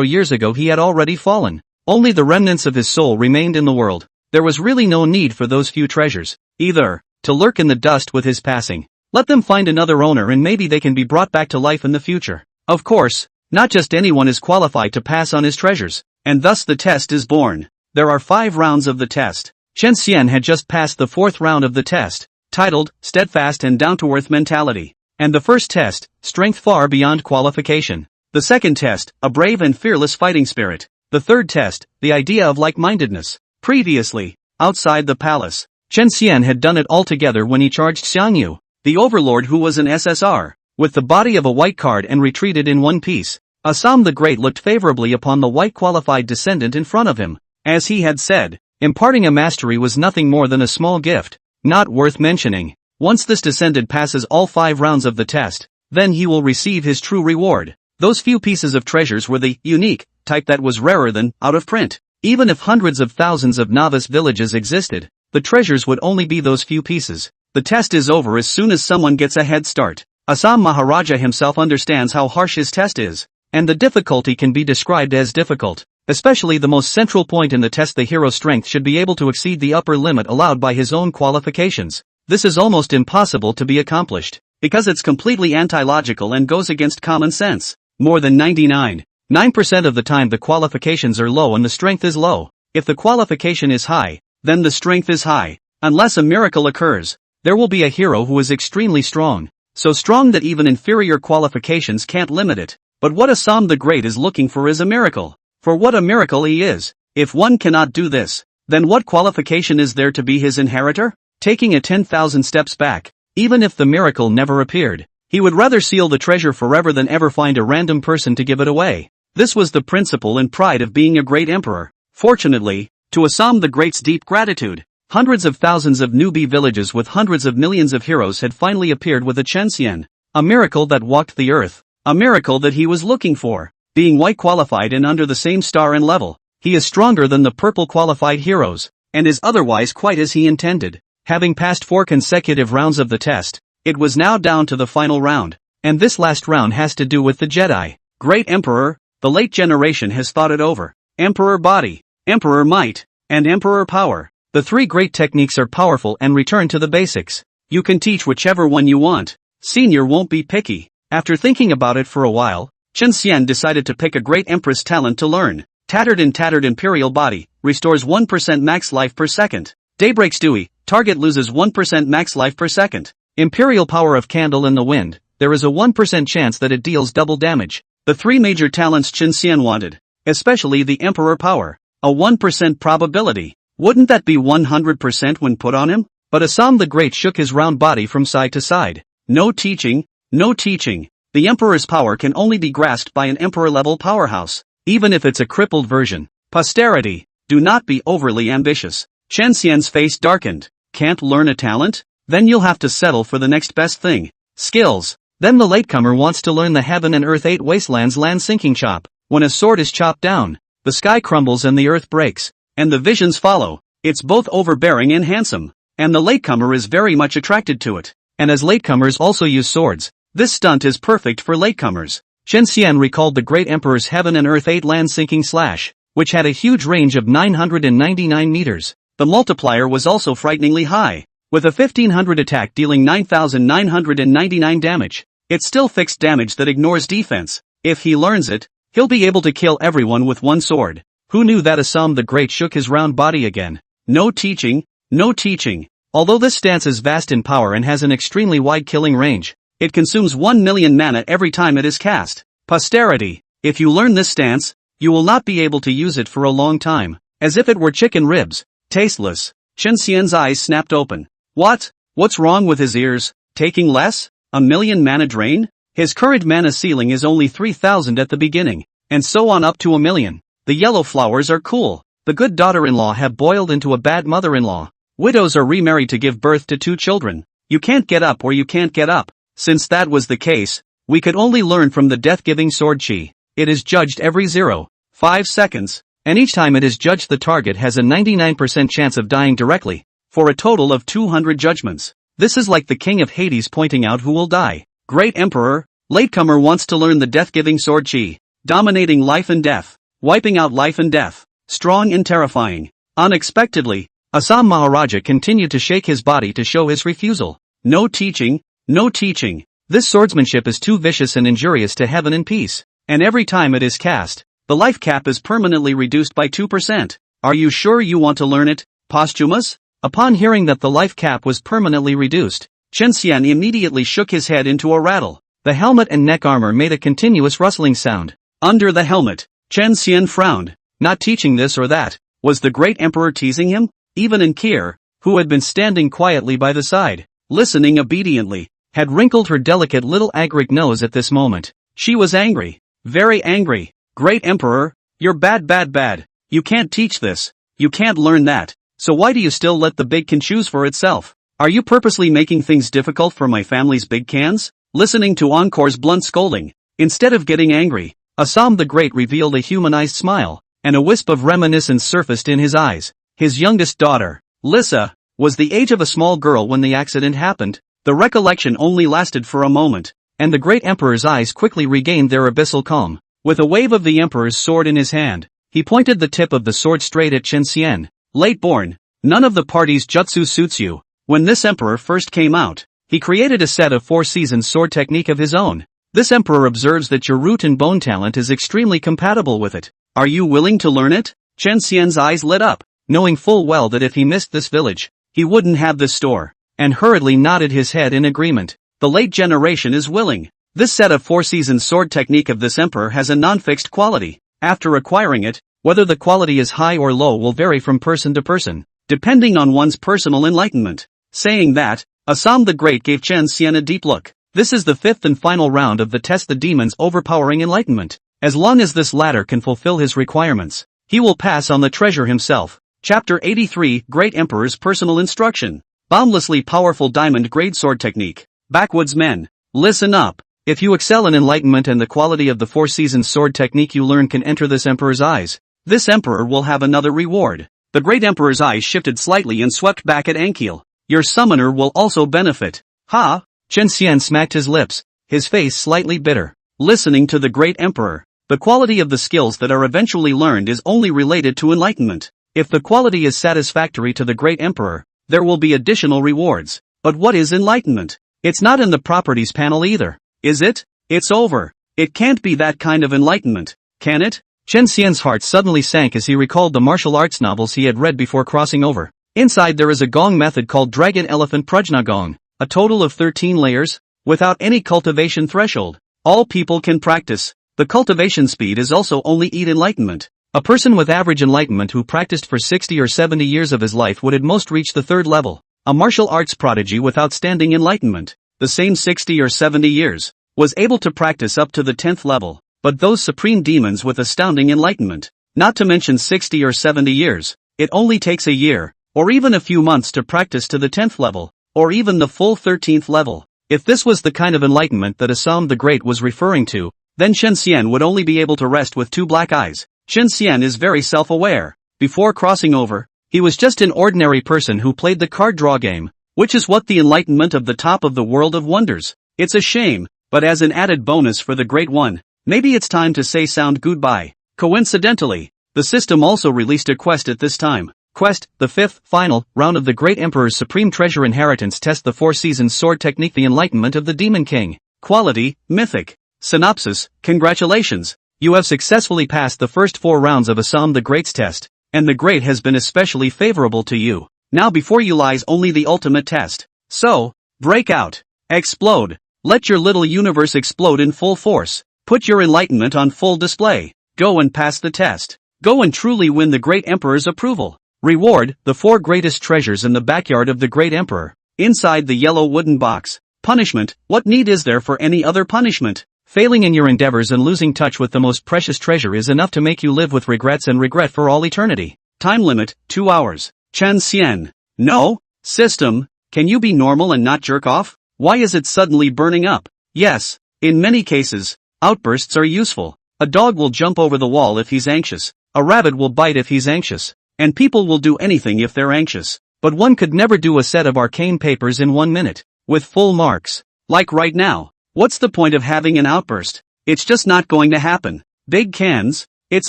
years ago he had already fallen. Only the remnants of his soul remained in the world. There was really no need for those few treasures, either, to lurk in the dust with his passing. Let them find another owner and maybe they can be brought back to life in the future. Of course, not just anyone is qualified to pass on his treasures, and thus the test is born. There are 5 rounds of the test. Chen Xian had just passed the 4th round of the test, titled, Steadfast and Down-to-Earth Mentality. And the first test, Strength Far Beyond Qualification. The second test, A Brave and Fearless Fighting Spirit. The third test, The Idea of Like-Mindedness. Previously, outside the palace, Chen Xian had done it all together when he charged Xiangyu, the overlord who was an SSR, with the body of a white card and retreated in one piece. Assam the Great looked favorably upon the white qualified descendant in front of him. As he had said, imparting a mastery was nothing more than a small gift, not worth mentioning. Once this descendant passes all 5 rounds of the test, then he will receive his true reward. Those few pieces of treasures were the unique type that was rarer than out of print. Even if hundreds of thousands of novice villages existed, the treasures would only be those few pieces. The test is over as soon as someone gets a head start. Assam Maharaja himself understands how harsh his test is, and the difficulty can be described as difficult. Especially the most central point in the test, the hero's strength should be able to exceed the upper limit allowed by his own qualifications. This is almost impossible to be accomplished, because it's completely anti-logical and goes against common sense. More than 99.9% of the time the qualifications are low and the strength is low. If the qualification is high, then the strength is high. Unless a miracle occurs, there will be a hero who is extremely strong. So strong that even inferior qualifications can't limit it. But what Assam the Great is looking for is a miracle. For what a miracle he is. If one cannot do this, then what qualification is there to be his inheritor? Taking a 10,000 steps back, even if the miracle never appeared, he would rather seal the treasure forever than ever find a random person to give it away. This was the principle and pride of being a great emperor. Fortunately, to Assam the Great's deep gratitude, hundreds of thousands of newbie villages with hundreds of millions of heroes had finally appeared with a Chen Xian. A miracle that walked the earth. A miracle that he was looking for. Being white qualified and under the same star and level, he is stronger than the purple qualified heroes, and is otherwise quite as he intended. Having passed 4 consecutive rounds of the test, it was now down to the final round, and this last round has to do with the Jedi. Great Emperor, the late generation has thought it over. Emperor Body, Emperor Might, and Emperor Power. The 3 great techniques are powerful and return to the basics. You can teach whichever one you want. Senior won't be picky. After thinking about it for a while, Chen Xian decided to pick a great empress talent to learn. Tattered Imperial Body, restores 1% max life per second. Daybreak's Dewy, target loses 1% max life per second. Imperial Power of Candle in the Wind, there is a 1% chance that it deals double damage. The 3 major talents Chen Xian wanted, especially the Emperor Power, a 1% probability. Wouldn't that be 100% when put on him? But Assam the Great shook his round body from side to side. No teaching, no teaching. The Emperor's power can only be grasped by an Emperor-level powerhouse, even if it's a crippled version. Posterity, do not be overly ambitious. Chen Xian's face darkened. Can't learn a talent? Then you'll have to settle for the next best thing. Skills. Then the latecomer wants to learn the Heaven and Earth 8 Wastelands land sinking chop. When a sword is chopped down, the sky crumbles and the earth breaks, and the visions follow. It's both overbearing and handsome, and the latecomer is very much attracted to it. And as latecomers also use swords, this stunt is perfect for latecomers. Chen Xian recalled the great emperor's Heaven and Earth 8 land sinking slash, which had a huge range of 999 meters. The multiplier was also frighteningly high, with a 1500 attack dealing 9999 damage. It's still fixed damage that ignores defense. If he learns it, he'll be able to kill everyone with one sword. Who knew that? Assam the Great shook his round body again. No teaching, no teaching. Although this stance is vast in power and has an extremely wide killing range, it consumes 1 million mana every time it is cast. Posterity. If you learn this stance, you will not be able to use it for a long time. As if it were chicken ribs. Tasteless. Chen Xian's eyes snapped open. What? What's wrong with his ears? Taking less? A million mana drain? His current mana ceiling is only 3000 at the beginning, and so on up to a million. The yellow flowers are cool. The good daughter-in-law have boiled into a bad mother-in-law. Widows are remarried to give birth to 2 children. You can't get up or you can't get up. Since that was the case, we could only learn from the death-giving sword chi. It is judged every 0.5 seconds, and each time it is judged the target has a 99% chance of dying directly, for a total of 200 judgments. This is like the king of Hades pointing out who will die. Great Emperor, latecomer wants to learn the death-giving sword chi, dominating life and death, wiping out life and death, strong and terrifying. Unexpectedly, Assam Maharaja continued to shake his body to show his refusal. No teaching, no teaching. This swordsmanship is too vicious and injurious to heaven and peace, and every time it is cast, the life cap is permanently reduced by 2%. Are you sure you want to learn it? Posthumous? Upon hearing that the life cap was permanently reduced, Chen Xian immediately shook his head into a rattle. The helmet and neck armor made a continuous rustling sound. Under the helmet, Chen Xian frowned. Not teaching this or that. Was the great emperor teasing him? Even Kier, who had been standing quietly by the side, listening obediently, had wrinkled her delicate little agric nose at this moment. She was angry. Very angry. Great emperor, you're bad. You can't teach this. You can't learn that. So why do you still let the big can choose for itself? Are you purposely making things difficult for my family's big cans? Listening to Encore's blunt scolding, instead of getting angry, Assam the Great revealed a humanized smile, and a wisp of reminiscence surfaced in his eyes. His youngest daughter, Lissa, was the age of a small girl when the accident happened. The recollection only lasted for a moment, and the great emperor's eyes quickly regained their abyssal calm. With a wave of the emperor's sword in his hand, he pointed the tip of the sword straight at Chen Xian. Late born, none of the party's jutsu suits you. When this emperor first came out, he created a set of 4 seasons sword technique of his own. This emperor observes that your root and bone talent is extremely compatible with it. Are you willing to learn it? Chen Xian's eyes lit up, knowing full well that if he missed this village, he wouldn't have this store, and hurriedly nodded his head in agreement. The late generation is willing. This set of 4 seasons sword technique of this emperor has a non-fixed quality. After acquiring it, whether the quality is high or low will vary from person to person, depending on one's personal enlightenment. Saying that, Assam the Great gave Chen Xian a deep look. This is the 5th and final round of the test, the demon's overpowering enlightenment. As long as this latter can fulfill his requirements, he will pass on the treasure himself. Chapter 83, Great Emperor's Personal Instruction. Boundlessly powerful diamond grade sword technique. Backwoods men, listen up. If you excel in enlightenment and the quality of the 4 seasons sword technique you learn can enter this emperor's eyes, this emperor will have another reward. The great emperor's eyes shifted slightly and swept back at Ankiel. Your summoner will also benefit. Ha! Chen Xian smacked his lips, his face slightly bitter. Listening to the great emperor, the quality of the skills that are eventually learned is only related to enlightenment. If the quality is satisfactory to the great emperor, there will be additional rewards. But what is enlightenment? It's not in the properties panel either, is it? It's over. It can't be that kind of enlightenment, can it? Chen Xian's heart suddenly sank as he recalled the martial arts novels he had read before crossing over. Inside there is a gong method called Dragon Elephant Prajna Gong, a total of 13 layers, without any cultivation threshold. All people can practice. The cultivation speed is also only 8 enlightenment. A person with average enlightenment who practiced for 60 or 70 years of his life would at most reach the 3rd level. A martial arts prodigy with outstanding enlightenment, the same 60 or 70 years, was able to practice up to the 10th level. But those supreme demons with astounding enlightenment, not to mention 60 or 70 years, it only takes a year, or even a few months to practice to the 10th level, or even the full 13th level. If this was the kind of enlightenment that Assam the Great was referring to, then Chen Xian would only be able to rest with 2 black eyes. Chen Xian is very self-aware. Before crossing over, he was just an ordinary person who played the card draw game, which is what the enlightenment of the top of the world of wonders. It's a shame, but as an added bonus for the Great One, maybe it's time to say sound goodbye. Coincidentally, the system also released a quest at this time. Quest, the 5th, final, round of the Great Emperor's Supreme Treasure Inheritance Test, the 4 seasons sword technique, the enlightenment of the Demon King. Quality, mythic. Synopsis, congratulations. You have successfully passed the first 4 rounds of Assam the Great's test, and the Great has been especially favorable to you. Now before you lies only the ultimate test. So, break out. Explode. Let your little universe explode in full force. Put your enlightenment on full display. Go and pass the test. Go and truly win the Great Emperor's approval. Reward, the 4 greatest treasures in the backyard of the Great Emperor. Inside the yellow wooden box. Punishment, what need is there for any other punishment? Failing in your endeavors and losing touch with the most precious treasure is enough to make you live with regrets and regret for all eternity. Time limit, 2 hours. Chen Xian. No? System, can you be normal and not jerk off? Why is it suddenly burning up? Yes, in many cases, outbursts are useful. A dog will jump over the wall if he's anxious. A rabbit will bite if he's anxious. And people will do anything if they're anxious. But one could never do a set of arcane papers in 1 minute, with full marks. Like right now. What's the point of having an outburst? It's just not going to happen. Big cans, it's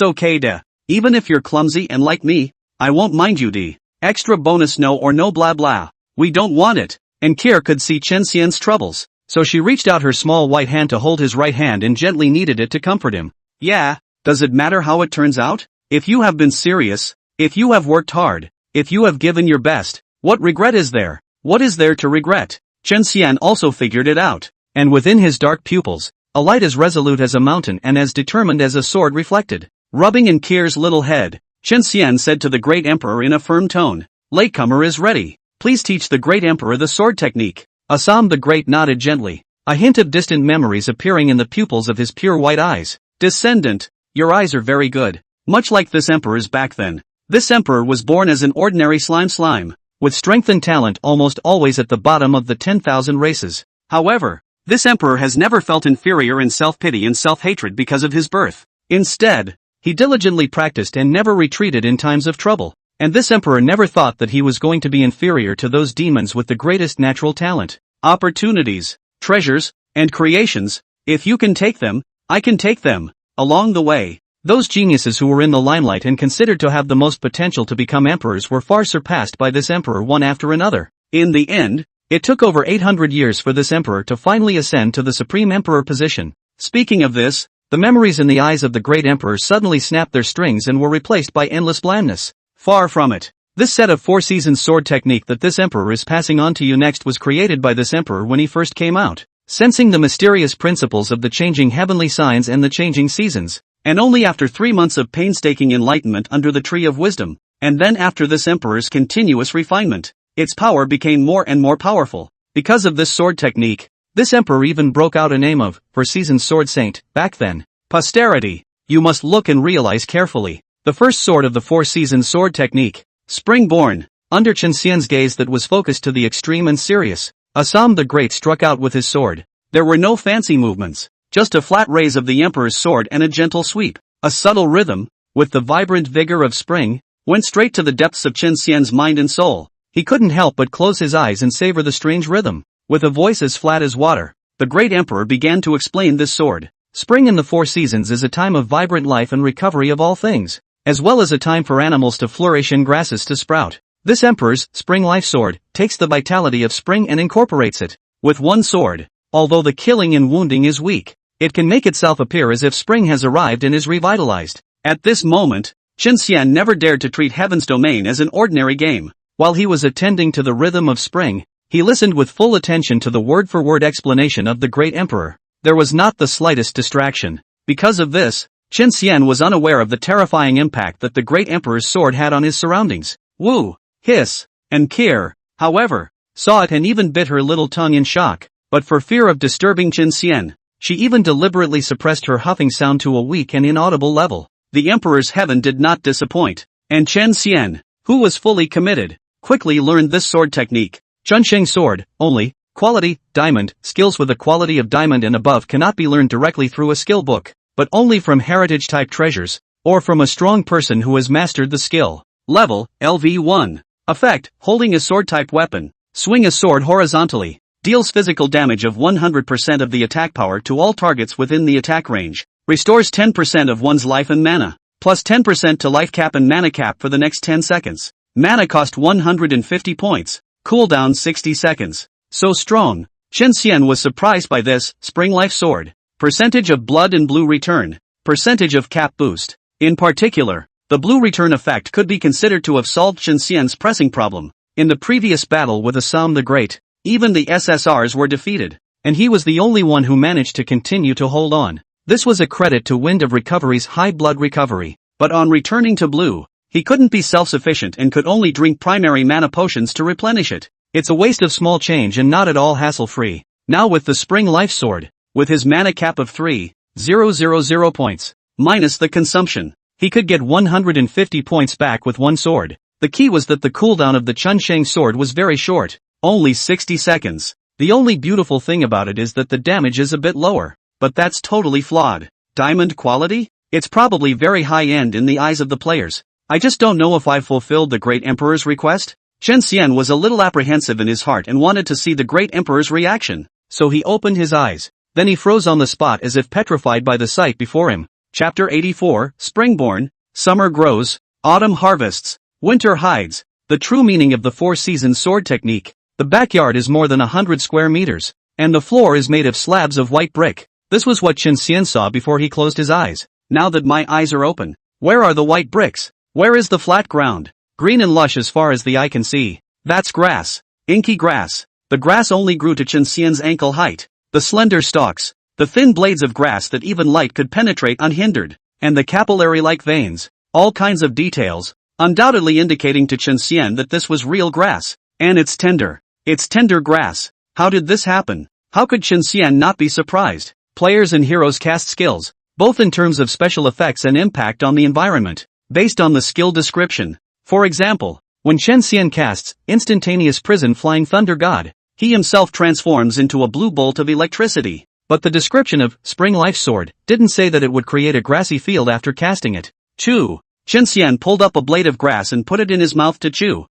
okay to. Even if you're clumsy and like me, I won't mind you d. Extra bonus no or no blah blah. We don't want it. And Kier could see Chen Xian's troubles, so she reached out her small white hand to hold his right hand and gently kneaded it to comfort him. Yeah, does it matter how it turns out? If you have been serious, If you have worked hard, if you have given your best, what regret is there? What is there to regret? Chen Xian also figured it out, and within his dark pupils, a light as resolute as a mountain and as determined as a sword reflected. Rubbing in Kier's little head, Chen Xian said to the great emperor in a firm tone, "Latecomer is ready. Please teach the great emperor the sword technique." Assam the Great nodded gently, a hint of distant memories appearing in the pupils of his pure white eyes. "Descendant, your eyes are very good. Much like this emperor's back then. This emperor was born as an ordinary slime, with strength and talent almost always at the bottom of the 10,000 races. However, this emperor has never felt inferior in self-pity and self-hatred because of his birth. Instead, he diligently practiced and never retreated in times of trouble. And this emperor never thought that he was going to be inferior to those demons with the greatest natural talent, opportunities, treasures, and creations. If you can take them, I can take them." Along the way, those geniuses who were in the limelight and considered to have the most potential to become emperors were far surpassed by this emperor one after another. In the end, it took over 800 years for this emperor to finally ascend to the supreme emperor position. Speaking of this, the memories in the eyes of the great emperor suddenly snapped their strings and were replaced by endless blandness. Far from it. This set of 4 seasons sword technique that this emperor is passing on to you next was created by this emperor when he first came out, sensing the mysterious principles of the changing heavenly signs and the changing seasons, and only after 3 months of painstaking enlightenment under the tree of wisdom, and then after this emperor's continuous refinement, its power became more and more powerful. Because of this sword technique, this emperor even broke out a name of 4 seasons sword saint back then. Posterity, you must look and realize carefully. The first sword of the 4 seasons sword technique, Springborn, under Chen Xian's gaze that was focused to the extreme and serious, Assam the Great struck out with his sword. There were no fancy movements, just a flat raise of the emperor's sword and a gentle sweep. A subtle rhythm, with the vibrant vigor of spring, went straight to the depths of Chen Xian's mind and soul. He couldn't help but close his eyes and savor the strange rhythm. With a voice as flat as water, the great emperor began to explain this sword. Spring in the 4 seasons is a time of vibrant life and recovery of all things, as well as a time for animals to flourish and grasses to sprout. This emperor's spring life sword takes the vitality of spring and incorporates it. With one sword, although the killing and wounding is weak, it can make itself appear as if spring has arrived and is revitalized. At this moment, Chen Xian never dared to treat Heaven's Domain as an ordinary game. While he was attending to the rhythm of spring, he listened with full attention to the word-for-word explanation of the great emperor. There was not the slightest distraction. Because of this, Chen Xian was unaware of the terrifying impact that the great emperor's sword had on his surroundings. Wu, hiss, and Kier, however, saw it and even bit her little tongue in shock. But for fear of disturbing Chen Xian, she even deliberately suppressed her huffing sound to a weak and inaudible level. The emperor's heaven did not disappoint, and Chen Xian, who was fully committed, quickly learned this sword technique. Chunsheng sword, only, quality, diamond, skills with a quality of diamond and above cannot be learned directly through a skill book, but only from heritage-type treasures, or from a strong person who has mastered the skill. Level, LV1. Effect, holding a sword-type weapon, swing a sword horizontally, deals physical damage of 100% of the attack power to all targets within the attack range, restores 10% of one's life and mana, plus 10% to life cap and mana cap for the next 10 seconds. Mana cost 150 points, cooldown 60 seconds. So strong. Chen Xian was surprised by this. Spring life sword. Percentage of blood and blue return. Percentage of cap boost. In particular, the blue return effect could be considered to have solved Chen Xian's pressing problem. In the previous battle with Assam the Great, even the SSRs were defeated, and he was the only one who managed to continue to hold on. This was a credit to Wind of Recovery's high blood recovery, but on returning to blue, he couldn't be self-sufficient and could only drink primary mana potions to replenish it. It's a waste of small change and not at all hassle-free. Now with the Spring Life Sword, with his mana cap of 3,000 points, minus the consumption, he could get 150 points back with one sword. The key was that the cooldown of the Chunsheng sword was very short, only 60 seconds. The only beautiful thing about it is that the damage is a bit lower, but that's totally flawed. Diamond quality? It's probably very high-end in the eyes of the players. I just don't know if I've fulfilled the Great Emperor's request? Chen Xian was a little apprehensive in his heart and wanted to see the Great Emperor's reaction, so he opened his eyes. Then he froze on the spot as if petrified by the sight before him. Chapter 84, Springborn, Summer Grows, Autumn Harvests, Winter Hides, the true meaning of the 4-season sword technique. The backyard is more than 100 square meters, and the floor is made of slabs of white brick. This was what Chen Xian saw before he closed his eyes. Now that my eyes are open, where are the white bricks? Where is the flat ground? Green and lush as far as the eye can see. That's grass. Inky grass. The grass only grew to Chen Xian's ankle height. The slender stalks, the thin blades of grass that even light could penetrate unhindered, and the capillary-like veins, all kinds of details, undoubtedly indicating to Chen Xian that this was real grass. And it's tender. It's tender grass. How did this happen? How could Chen Xian not be surprised? Players and heroes cast skills, both in terms of special effects and impact on the environment, based on the skill description. For example, when Chen Xian casts Instantaneous Prison Flying Thunder God, he himself transforms into a blue bolt of electricity. But the description of Spring Life Sword didn't say that it would create a grassy field after casting it. Chew. Chen Xian pulled up a blade of grass and put it in his mouth to chew.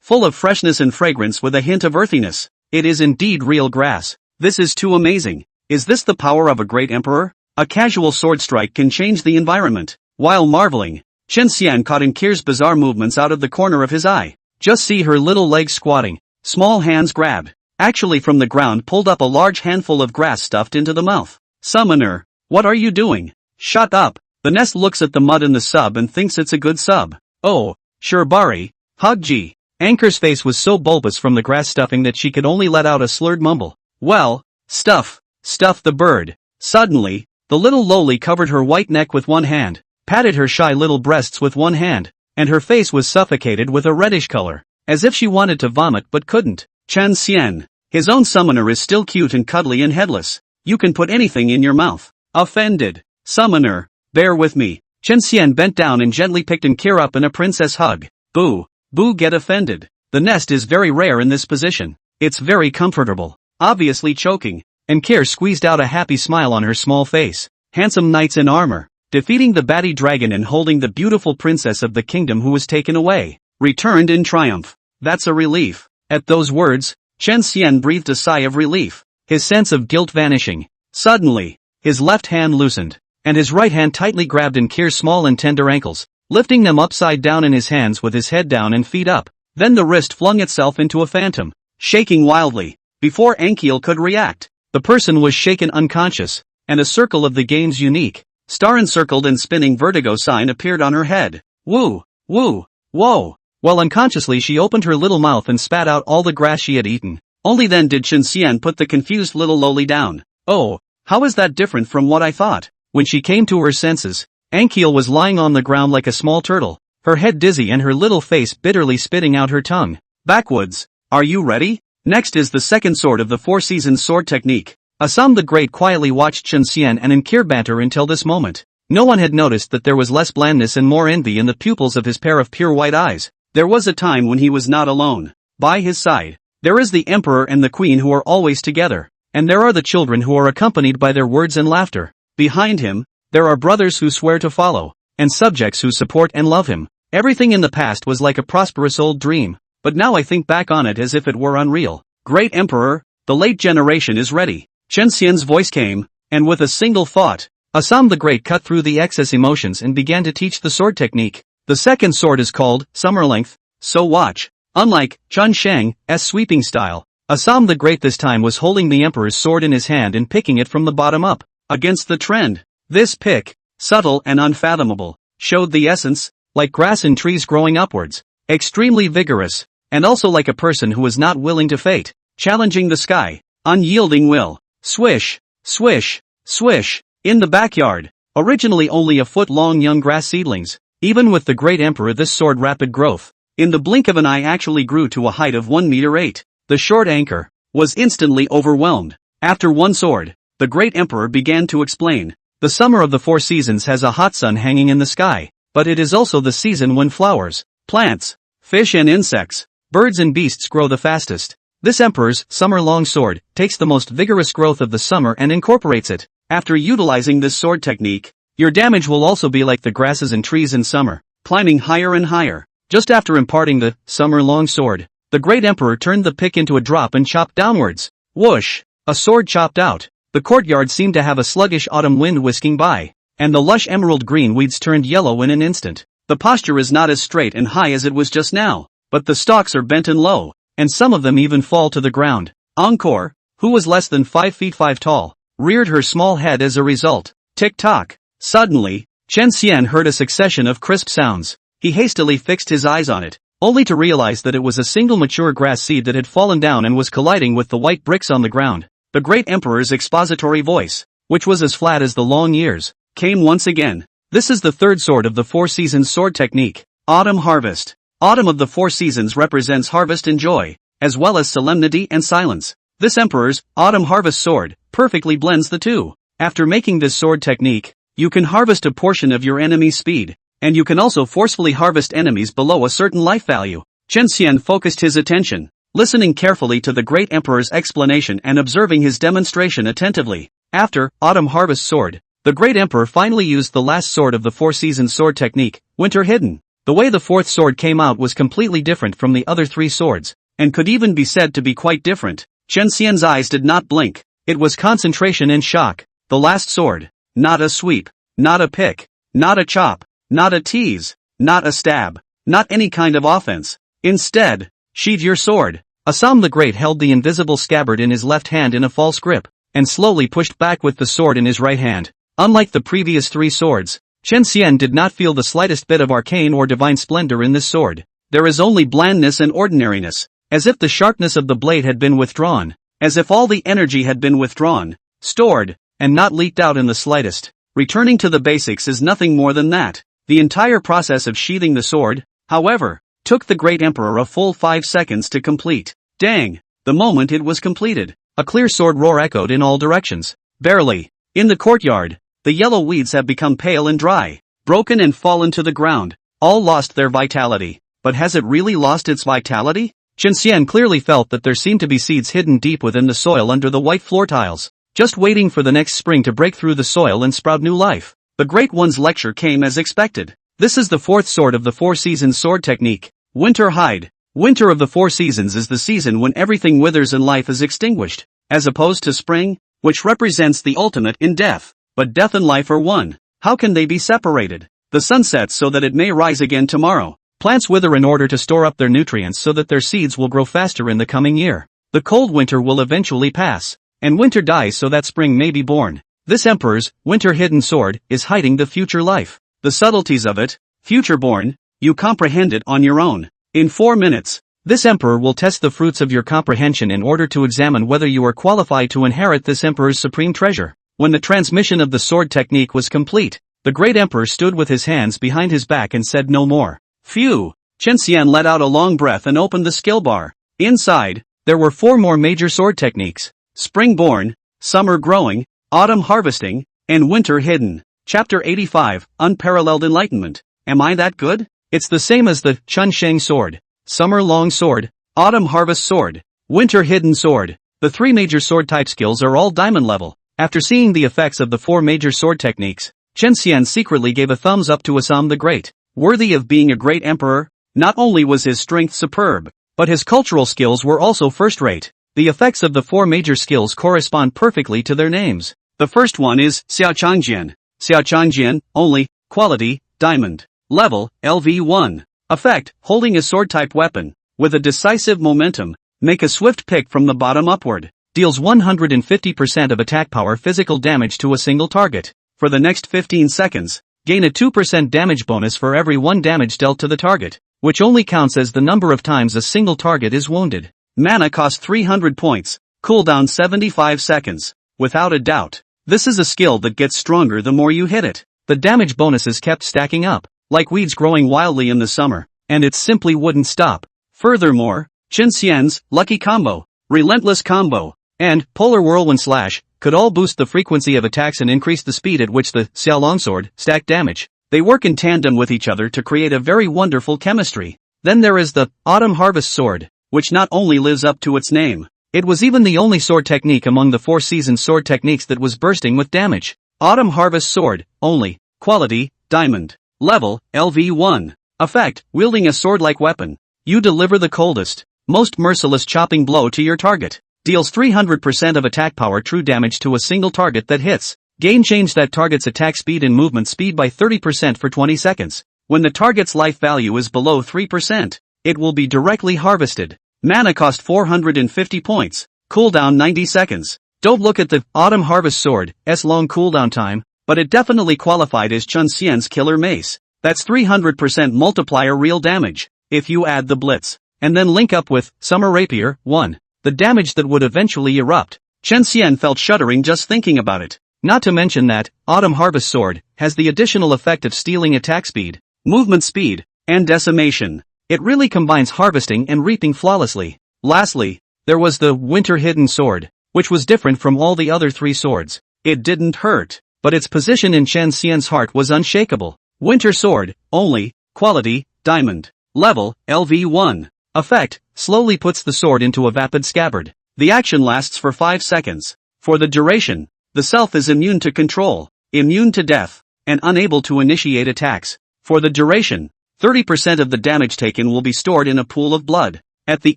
Full of freshness and fragrance with a hint of earthiness. It is indeed real grass. This is too amazing. Is this the power of a great emperor? A casual sword strike can change the environment. While marveling, Chen Xian caught Inkir's bizarre movements out of the corner of his eye. Just see her little legs squatting. Small hands grabbed, actually from the ground pulled up a large handful of grass stuffed into the mouth. Summoner, what are you doing? Shut up. The nest looks at the mud in the sub and thinks it's a good sub. Oh, sure Bari, Hugji. Anchor's face was so bulbous from the grass stuffing that she could only let out a slurred mumble. Well, stuff the bird. Suddenly, the little loli covered her white neck with one hand, patted her shy little breasts with one hand, and her face was suffocated with a reddish color, as if she wanted to vomit but couldn't. Chen Xian, his own summoner is still cute and cuddly and headless. You can put anything in your mouth. Offended. Summoner, bear with me. Chen Xian bent down and gently picked Inkir up in a princess hug. Boo. Boo get offended. The nest is very rare in this position. It's very comfortable. Obviously choking. Inkir squeezed out a happy smile on her small face. Handsome knights in armor, defeating the batty dragon and holding the beautiful princess of the kingdom who was taken away, returned in triumph. That's a relief. At those words, Chen Xian breathed a sigh of relief, his sense of guilt vanishing. Suddenly, his left hand loosened, and his right hand tightly grabbed Inkir's small and tender ankles, lifting them upside down in his hands with his head down and feet up. Then the wrist flung itself into a phantom, shaking wildly. Before Ankiel could react, the person was shaken unconscious, and a circle of the game's unique, star-encircled and spinning vertigo sign appeared on her head. Woo! Woo! Whoa! While unconsciously she opened her little mouth and spat out all the grass she had eaten. Only then did Chen Xian put the confused little loli down. Oh, how is that different from what I thought? When she came to her senses, Ankiel was lying on the ground like a small turtle, her head dizzy and her little face bitterly spitting out her tongue. Backwoods. Are you ready? Next is the second sword of the Four Seasons sword technique. Assam the Great quietly watched Chen Xian and Inkir banter until this moment. No one had noticed that there was less blandness and more envy in the pupils of his pair of pure white eyes. There was a time when he was not alone. By his side, there is the emperor and the queen who are always together, and there are the children who are accompanied by their words and laughter. Behind him, there are brothers who swear to follow, and subjects who support and love him. Everything in the past was like a prosperous old dream, but now I think back on it as if it were unreal. Great Emperor, the late generation is ready. Chen Xian's voice came, and with a single thought, Assam the Great cut through the excess emotions and began to teach the sword technique. The second sword is called Summer Length, so watch. Unlike Chun Shang's sweeping style, Assam the Great this time was holding the emperor's sword in his hand and picking it from the bottom up, against the trend. This pick, subtle and unfathomable, showed the essence, like grass and trees growing upwards, extremely vigorous, and also like a person who was not willing to fate, challenging the sky, unyielding will. Swish, swish, swish. In the backyard, originally only a foot long young grass seedlings, even with the great emperor this sword rapid growth, in the blink of an eye actually grew to a height of 1 meter 8. The short anchor was instantly overwhelmed. After one sword, the great emperor began to explain. The summer of the 4 seasons has a hot sun hanging in the sky, but it is also the season when flowers, plants, fish and insects, birds and beasts grow the fastest. This emperor's summer-long sword takes the most vigorous growth of the summer and incorporates it. After utilizing this sword technique, your damage will also be like the grasses and trees in summer, climbing higher and higher. Just after imparting the summer-long sword, the great emperor turned the pick into a drop and chopped downwards. Whoosh! A sword chopped out. The courtyard seemed to have a sluggish autumn wind whisking by, and the lush emerald green weeds turned yellow in an instant. The posture is not as straight and high as it was just now, but the stalks are bent and low, and some of them even fall to the ground. Encore, who was less than 5 feet 5 tall, reared her small head as a result. Tick-tock. Suddenly, Chen Xian heard a succession of crisp sounds. He hastily fixed his eyes on it, only to realize that it was a single mature grass seed that had fallen down and was colliding with the white bricks on the ground. The great emperor's expository voice, which was as flat as the long years, came once again. This is the third sword of the 4 seasons sword technique. Autumn harvest. Autumn of the 4 seasons represents harvest and joy, as well as solemnity and silence. This emperor's autumn harvest sword perfectly blends the two. After making this sword technique, you can harvest a portion of your enemy's speed, and you can also forcefully harvest enemies below a certain life value. Chen Xian focused his attention, listening carefully to the great emperor's explanation and observing his demonstration attentively. After autumn harvest sword, the great emperor finally used the last sword of the 4 seasons sword technique, winter hidden. The way the fourth sword came out was completely different from the other 3 swords, and could even be said to be quite different. Chen Xian's eyes did not blink. It was concentration and shock. The last sword. Not a sweep. Not a pick. Not a chop. Not a tease. Not a stab. Not any kind of offense. Instead, sheathe your sword. Assam the Great held the invisible scabbard in his left hand in a false grip, and slowly pushed back with the sword in his right hand. Unlike the previous 3 swords, Chen Xian did not feel the slightest bit of arcane or divine splendor in this sword. There is only blandness and ordinariness, as if the sharpness of the blade had been withdrawn, as if all the energy had been withdrawn, stored, and not leaked out in the slightest. Returning to the basics is nothing more than that. The entire process of sheathing the sword, however, took the great emperor a full 5 seconds to complete. Dang! The moment it was completed, a clear sword roar echoed in all directions. Barely. In the courtyard, the yellow weeds have become pale and dry, broken and fallen to the ground. All lost their vitality. But has it really lost its vitality? Chen Xian clearly felt that there seemed to be seeds hidden deep within the soil under the white floor tiles, just waiting for the next spring to break through the soil and sprout new life. The Great One's lecture came as expected. This is the 4th sword of the 4 seasons sword technique. Winter hide. Winter of the 4 seasons is the season when everything withers and life is extinguished, as opposed to spring, which represents the ultimate in death. But death and life are one. How can they be separated? The sun sets so that it may rise again tomorrow. Plants wither in order to store up their nutrients so that their seeds will grow faster in the coming year. The cold winter will eventually pass, and winter dies so that spring may be born. This emperor's winter hidden sword is hiding the future life. The subtleties of it, future born, you comprehend it on your own. In 4 minutes, this emperor will test the fruits of your comprehension in order to examine whether you are qualified to inherit this emperor's supreme treasure. When the transmission of the sword technique was complete, the great emperor stood with his hands behind his back and said no more. Phew! Chen Xian let out a long breath and opened the skill bar. Inside, there were 4 more major sword techniques: spring born, summer growing, autumn harvesting, and winter hidden. Chapter 85, Unparalleled Enlightenment. Am I that good? It's the same as the Chun Sheng sword, summer long sword, autumn harvest sword, winter hidden sword. The 3 major sword type skills are all diamond level. After seeing the effects of the 4 major sword techniques, Chen Xian secretly gave a thumbs up to Assam the Great. Worthy of being a great emperor, not only was his strength superb, but his cultural skills were also first-rate. The effects of the 4 major skills correspond perfectly to their names. The first one is Xiaochangjian. Xiaochangjian, only, quality, diamond. Level, LV1. Effect, holding a sword-type weapon, with a decisive momentum, make a swift pick from the bottom upward. Deals 150% of attack power physical damage to a single target. For the next 15 seconds, gain a 2% damage bonus for every 1 damage dealt to the target, which only counts as the number of times a single target is wounded. Mana cost 300 points, cooldown 75 seconds. Without a doubt, this is a skill that gets stronger the more you hit it. The damage bonuses kept stacking up, like weeds growing wildly in the summer, and it simply wouldn't stop. Furthermore, Chen Xian's Lucky Combo, Relentless Combo, and Polar Whirlwind Slash could all boost the frequency of attacks and increase the speed at which the Xiao Longsword stacked damage. They work in tandem with each other to create a very wonderful chemistry. Then there is the Autumn Harvest Sword, which not only lives up to its name, it was even the only sword technique among the 4 season sword techniques that was bursting with damage. Autumn Harvest Sword, only, quality, diamond. Level, LV1. Effect, wielding a sword-like weapon. You deliver the coldest, most merciless chopping blow to your target. Deals 300% of attack power true damage to a single target that hits. Change that target's attack speed and movement speed by 30% for 20 seconds. When the target's life value is below 3%, it will be directly harvested. Mana cost 450 points. Cooldown 90 seconds. Don't look at the Autumn Harvest Sword, long cooldown time, but it definitely qualified as Chun Xian's killer mace. That's 300% multiplier real damage. If you add the Blitz, and then link up with Summer Rapier, 1, the damage that would eventually erupt. Chen Xian felt shuddering just thinking about it. Not to mention that, Autumn Harvest Sword has the additional effect of stealing attack speed, movement speed, and decimation. It really combines harvesting and reaping flawlessly. Lastly, there was the Winter Hidden Sword, which was different from all the other 3 swords. It didn't hurt, but its position in Chen Xian's heart was unshakable. Winter Sword, only, quality, diamond. Level, LV1. Effect, slowly puts the sword into a vapid scabbard. The action lasts for 5 seconds. For the duration, the self is immune to control, immune to death, and unable to initiate attacks. For the duration, 30% of the damage taken will be stored in a pool of blood. At the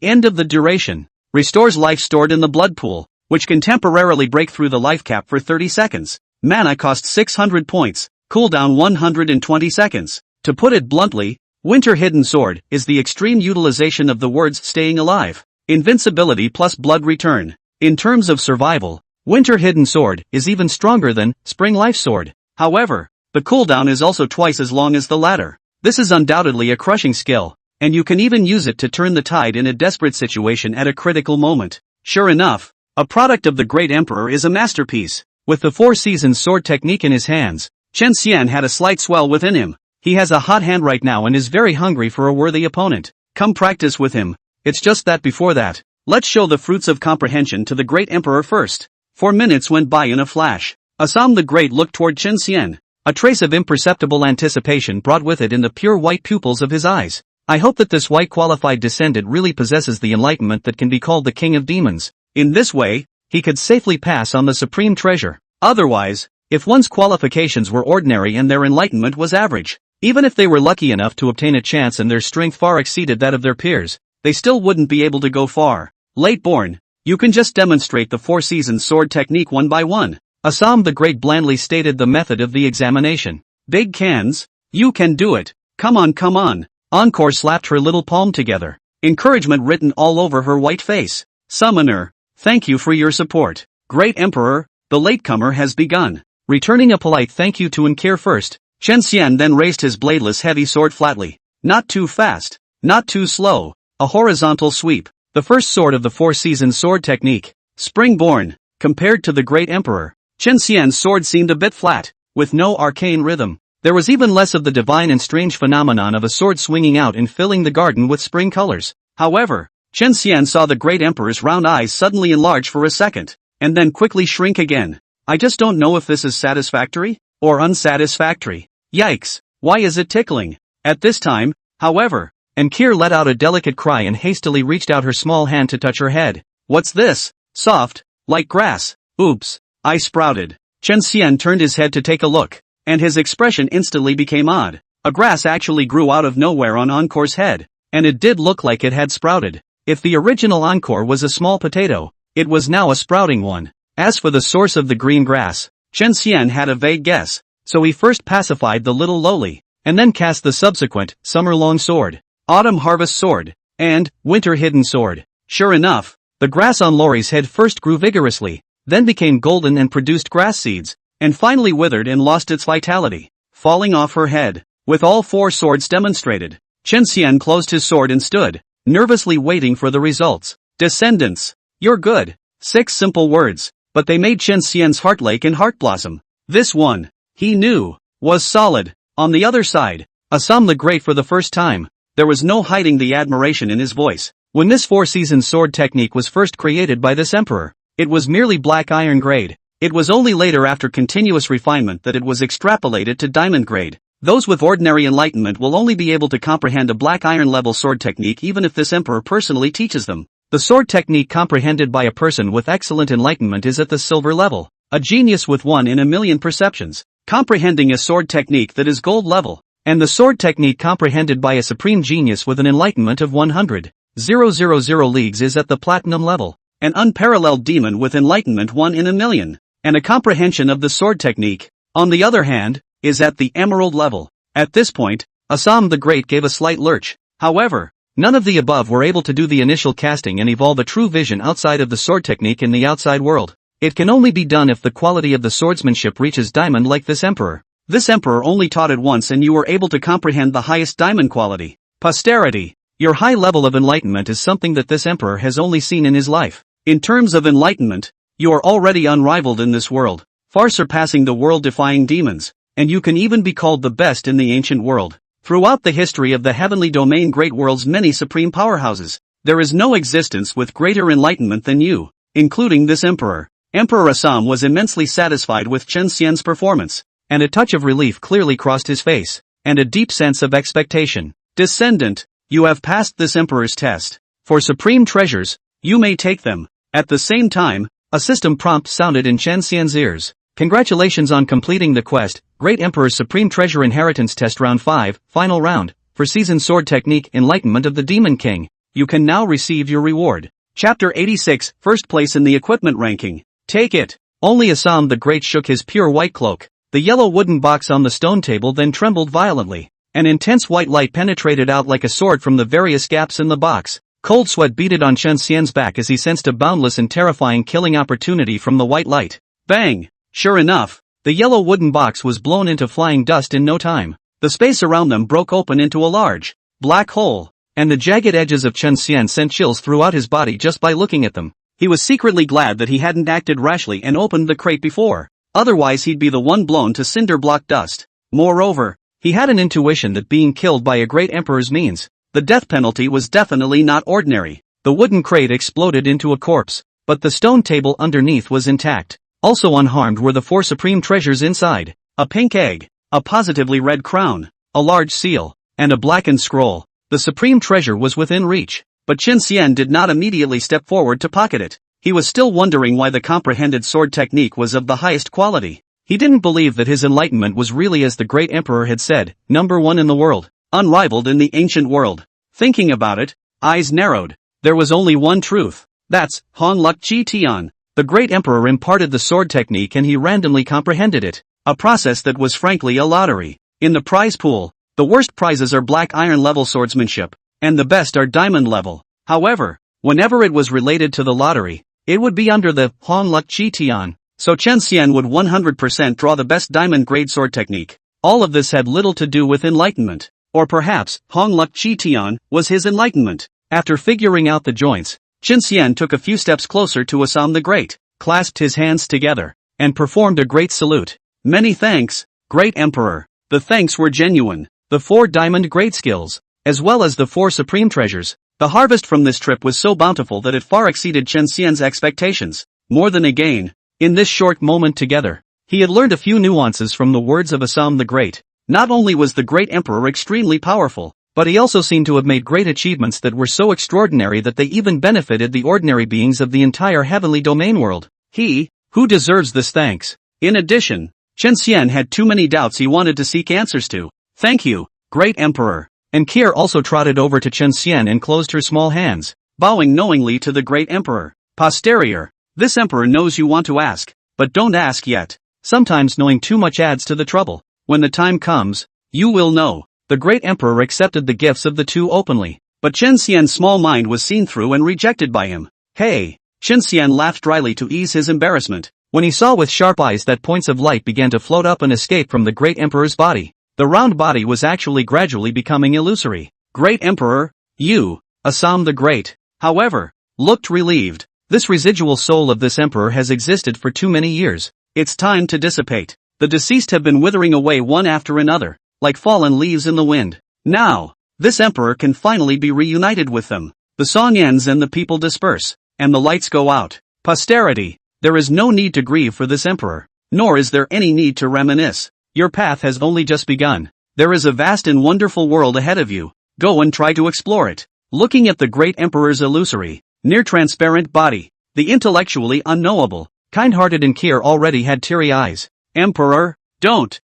end of the duration, restores life stored in the blood pool, which can temporarily break through the life cap for 30 seconds. Mana costs 600 points, cooldown 120 seconds. To put it bluntly, Winter Hidden Sword is the extreme utilization of the words staying alive. Invincibility plus blood return. In terms of survival, Winter Hidden Sword is even stronger than Spring Life Sword. However, the cooldown is also twice as long as the latter. This is undoubtedly a crushing skill, and you can even use it to turn the tide in a desperate situation at a critical moment. Sure enough, a product of the Great Emperor is a masterpiece. With the 4 Seasons sword technique in his hands, Chen Xian had a slight swell within him. He has a hot hand right now and is very hungry for a worthy opponent. Come practice with him. It's just that before that, let's show the fruits of comprehension to the Great Emperor first. 4 minutes went by in a flash. Assam the Great looked toward Chen Xian. A trace of imperceptible anticipation brought with it in the pure white pupils of his eyes. I hope that this white qualified descendant really possesses the enlightenment that can be called the King of Demons. In this way, he could safely pass on the supreme treasure. Otherwise, if one's qualifications were ordinary and their enlightenment was average, even if they were lucky enough to obtain a chance and their strength far exceeded that of their peers, they still wouldn't be able to go far. Late born, you can just demonstrate the 4 Seasons sword technique one by one. Assam the Great blandly stated the method of the examination. Big cans, you can do it. Come on, come on. Encore slapped her little palm together. Encouragement written all over her white face. Summoner, thank you for your support. Great Emperor, the latecomer has begun. Returning a polite thank you to Enkir first, Chen Xian then raised his bladeless heavy sword flatly. Not too fast, not too slow. A horizontal sweep. The first sword of the 4 Seasons sword technique. Springborn. Compared to the Great Emperor, Chen Xian's sword seemed a bit flat, with no arcane rhythm. There was even less of the divine and strange phenomenon of a sword swinging out and filling the garden with spring colors. However, Chen Xian saw the Great Emperor's round eyes suddenly enlarge for a second, and then quickly shrink again. I just don't know if this is satisfactory, or unsatisfactory. Yikes, why is it tickling? At this time, however, Enkir let out a delicate cry and hastily reached out her small hand to touch her head. What's this? Soft, like grass. Oops, I sprouted. Chen Xian turned his head to take a look, and his expression instantly became odd. A grass actually grew out of nowhere on Encore's head, and it did look like it had sprouted. If the original Encore was a small potato, it was now a sprouting one. As for the source of the green grass, Chen Xian had a vague guess, so he first pacified the little loli, and then cast the subsequent, summer-long sword, autumn harvest sword, and winter hidden sword. Sure enough, the grass on Lori's head first grew vigorously, then became golden and produced grass seeds, and finally withered and lost its vitality, falling off her head. With all 4 swords demonstrated, Chen Xian closed his sword and stood, nervously waiting for the results. Descendants. You're good. 6 simple words, but they made Chen Xian's heart lake and heart blossom. This one, he knew, was solid. On the other side, Assam the Great for the first time, there was no hiding the admiration in his voice. When this 4 Seasons sword technique was first created by this emperor, it was merely black iron grade. It was only later after continuous refinement that it was extrapolated to diamond grade. Those with ordinary enlightenment will only be able to comprehend a black iron level sword technique even if this emperor personally teaches them. The sword technique comprehended by a person with excellent enlightenment is at the silver level, a genius with 1 in a million perceptions, comprehending a sword technique that is gold level, and the sword technique comprehended by a supreme genius with an enlightenment of 100,000 leagues is at the platinum level, an unparalleled demon with enlightenment 1 in a million, and a comprehension of the sword technique, on the other hand, is at the emerald level. At this point, Assam the Great gave a slight lurch. However, none of the above were able to do the initial casting and evolve a true vision outside of the sword technique in the outside world. It can only be done if the quality of the swordsmanship reaches diamond like this emperor. This emperor only taught it once and you were able to comprehend the highest diamond quality. Posterity. Your high level of enlightenment is something that this emperor has only seen in his life. In terms of enlightenment, you are already unrivaled in this world, far surpassing the world-defying demons, and you can even be called the best in the ancient world. Throughout the history of the heavenly domain great world's many supreme powerhouses, there is no existence with greater enlightenment than you, including this emperor. Emperor Assam was immensely satisfied with Chen Xian's performance, and a touch of relief clearly crossed his face, and a deep sense of expectation. Descendant, you have passed this emperor's test. For supreme treasures, you may take them. At the same time, a system prompt sounded in Chen Xian's ears. Congratulations on completing the quest, Great Emperor's Supreme Treasure Inheritance Test Round 5, Final Round, for Seasoned Sword Technique Enlightenment of the Demon King. You can now receive your reward. Chapter 86, First Place in the Equipment Ranking. Take it. Only Assam the Great shook his pure white cloak. The yellow wooden box on the stone table then trembled violently. An intense white light penetrated out like a sword from the various gaps in the box. Cold sweat beaded on Chen Xian's back as he sensed a boundless and terrifying killing opportunity from the white light. Bang! Sure enough, the yellow wooden box was blown into flying dust in no time. The space around them broke open into a large, black hole, and the jagged edges of Chen Xian sent chills throughout his body just by looking at them. He was secretly glad that he hadn't acted rashly and opened the crate before. Otherwise he'd be the one blown to cinder block dust. Moreover, he had an intuition that being killed by a great emperor's means the death penalty was definitely not ordinary. The wooden crate exploded into a corpse, but the stone table underneath was intact. Also unharmed were the 4 supreme treasures inside. A pink egg, a positively red crown, a large seal, and a blackened scroll. The supreme treasure was within reach, but Chen Xian did not immediately step forward to pocket it. He was still wondering why the comprehended sword technique was of the highest quality. He didn't believe that his enlightenment was really as the great emperor had said, number 1 in the world. Unrivaled in the ancient world. Thinking about it, eyes narrowed. There was only one truth. That's, Hong Luk Chi Tian. The great emperor imparted the sword technique and he randomly comprehended it. A process that was frankly a lottery. In the prize pool, the worst prizes are black iron level swordsmanship, and the best are diamond level. However, whenever it was related to the lottery, it would be under the Hong Luk Chi Tian. So Chen Xian would 100% draw the best diamond grade sword technique. All of this had little to do with enlightenment. Or perhaps, Hong Luk Chi Tian was his enlightenment. After figuring out the joints, Chen Xian took a few steps closer to Assam the Great, clasped his hands together, and performed a great salute. Many thanks, Great Emperor. The thanks were genuine. The 4 diamond grade skills, as well as the 4 supreme treasures. The harvest from this trip was so bountiful that it far exceeded Chen Xian's expectations. More than a gain. In this short moment together, he had learned a few nuances from the words of Assam the Great. Not only was the great emperor extremely powerful, but he also seemed to have made great achievements that were so extraordinary that they even benefited the ordinary beings of the entire heavenly domain world. He, who deserves this thanks. In addition, Chen Xian had too many doubts he wanted to seek answers to. Thank you, great emperor. And Kier also trotted over to Chen Xian and closed her small hands, bowing knowingly to the great emperor. Posterior, this emperor knows you want to ask, but don't ask yet. Sometimes knowing too much adds to the trouble. When the time comes, you will know. The great emperor accepted the gifts of the two openly, but Chen Xian's small mind was seen through and rejected by him. Hey! Chen Xian laughed dryly to ease his embarrassment, when he saw with sharp eyes that points of light began to float up and escape from the great emperor's body. The round body was actually gradually becoming illusory. Great emperor, you, Assam the Great, however, looked relieved. This residual soul of this emperor has existed for too many years. It's time to dissipate. The deceased have been withering away one after another, like fallen leaves in the wind. Now, this emperor can finally be reunited with them. The song ends and the people disperse, and the lights go out. Posterity, there is no need to grieve for this emperor, nor is there any need to reminisce. Your path has only just begun. There is a vast and wonderful world ahead of you. Go and try to explore it. Looking at the great emperor's illusory, near-transparent body, the intellectually unknowable, kind-hearted Kier already had teary eyes. Emperor, don't.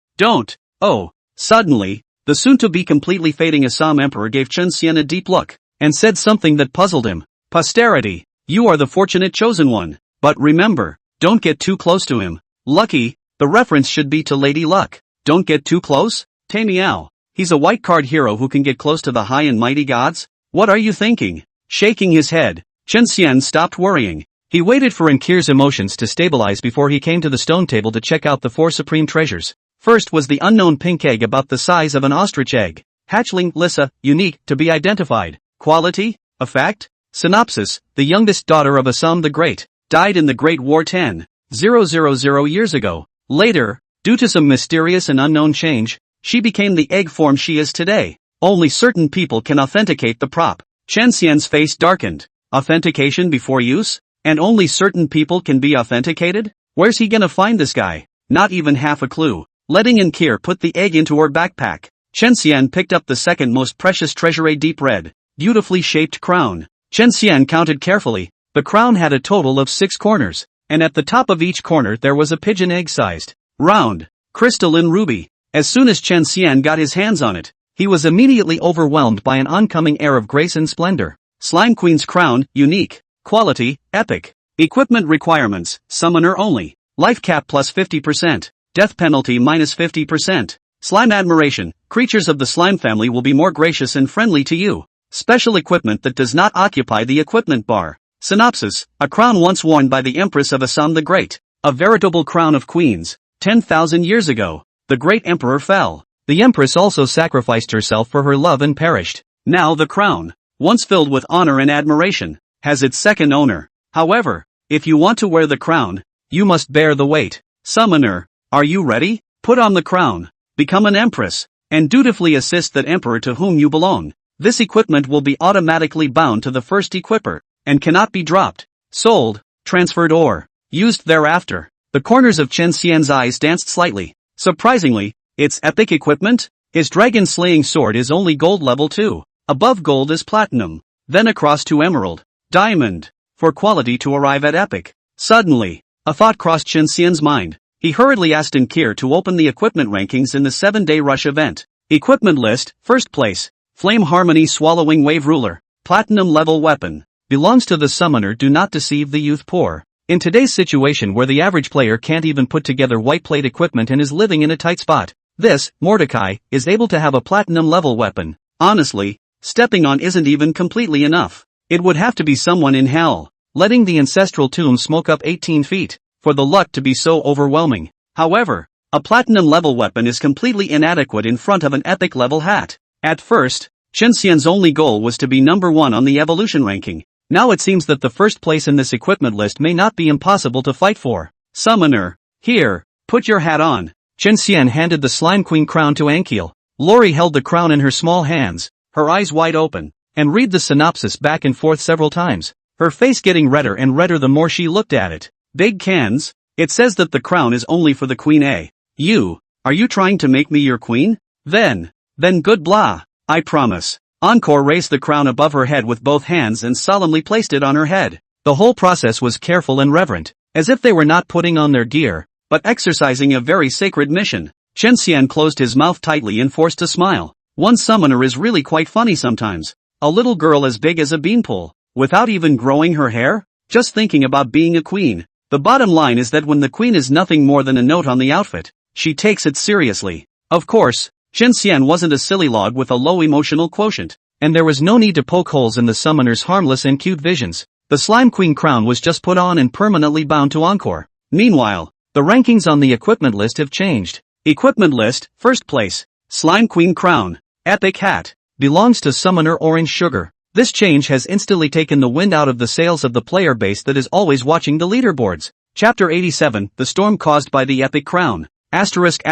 Oh, suddenly, the soon-to-be completely fading Assam emperor gave Chen Xian a deep look, and said something that puzzled him. Posterity, you are the fortunate chosen one, but remember, don't get too close to him. Lucky, the reference should be to Lady Luck. Don't get too close? Tay Miao, he's a white card hero who can get close to the high and mighty gods? What are you thinking? Shaking his head, Chen Xian stopped worrying. He waited for Nkir's emotions to stabilize before he came to the stone table to check out the 4 supreme treasures. First was the unknown pink egg about the size of an ostrich egg. Hatchling, Lissa, unique, to be identified. Quality, a fact. Synopsis, the youngest daughter of Assam the Great, died in the Great War 10,000 years ago. Later, due to some mysterious and unknown change, she became the egg form she is today. Only certain people can authenticate the prop. Chen Xian's face darkened. Authentication before use? And only certain people can be authenticated? Where's he gonna find this guy? Not even half a clue. Letting Nkir put the egg into her backpack, Chen Xian picked up the second most precious treasure, a deep red, beautifully shaped crown. Chen Xian counted carefully. The crown had a total of 6 corners, and at the top of each corner there was a pigeon egg-sized, round, crystalline ruby. As soon as Chen Xian got his hands on it, he was immediately overwhelmed by an oncoming air of grace and splendor. Slime Queen's crown, unique. Quality, epic. Equipment requirements, summoner only. Life cap plus 50%. Death penalty minus 50%. Slime admiration, creatures of the slime family will be more gracious and friendly to you. Special equipment that does not occupy the equipment bar. Synopsis, a crown once worn by the Empress of Assam the Great. A veritable crown of queens. 10,000 years ago, the great emperor fell. The Empress also sacrificed herself for her love and perished. Now the crown, once filled with honor and admiration, has its second owner. However, if you want to wear the crown, you must bear the weight. Summoner, are you ready? Put on the crown, become an empress, and dutifully assist that emperor to whom you belong. This equipment will be automatically bound to the first equipper, and cannot be dropped, sold, transferred or used thereafter. The corners of Chen Xian's eyes danced slightly. Surprisingly, it's epic equipment? His dragon-slaying sword is only gold level 2. Above gold is platinum, then across to emerald, diamond, for quality to arrive at epic. Suddenly, a thought crossed Chen Xian's mind. He hurriedly asked Nkir to open the equipment rankings in the 7-day rush event. Equipment list, first place. Flame Harmony Swallowing Wave Ruler, Platinum Level Weapon, belongs to the summoner. Do not deceive the youth poor. In today's situation where the average player can't even put together white plate equipment and is living in a tight spot, this, Mordecai, is able to have a platinum level weapon. Honestly, stepping on isn't even completely enough. It would have to be someone in hell, letting the ancestral tomb smoke up 18 feet, for the luck to be so overwhelming. However, a platinum level weapon is completely inadequate in front of an epic level hat. At first, Chen Xian's only goal was to be number 1 on the evolution ranking. Now it seems that the first place in this equipment list may not be impossible to fight for. Summoner, here, put your hat on. Chen Xian handed the Slime Queen crown to Ankiel. Lori held the crown in her small hands, her eyes wide open, and read the synopsis back and forth several times, her face getting redder and redder the more she looked at it. Big cans, it says that the crown is only for the queen. Are you trying to make me your queen? Then good blah, I promise. Encore raised the crown above her head with both hands and solemnly placed it on her head. The whole process was careful and reverent, as if they were not putting on their gear, but exercising a very sacred mission. Chen Xian closed his mouth tightly and forced a smile. One summoner is really quite funny sometimes. A little girl as big as a beanpole, without even growing her hair? Just thinking about being a queen. The bottom line is that when the queen is nothing more than a note on the outfit, she takes it seriously. Of course, Chen Xian wasn't a silly log with a low emotional quotient, and there was no need to poke holes in the summoner's harmless and cute visions. The Slime Queen crown was just put on and permanently bound to Encore. Meanwhile, the rankings on the equipment list have changed. Equipment list, first place, Slime Queen crown, epic hat, belongs to Summoner Orange Sugar. This change has instantly taken the wind out of the sails of the player base that is always watching the leaderboards. Chapter 87, The Storm Caused by the Epic Crown. Asterisk.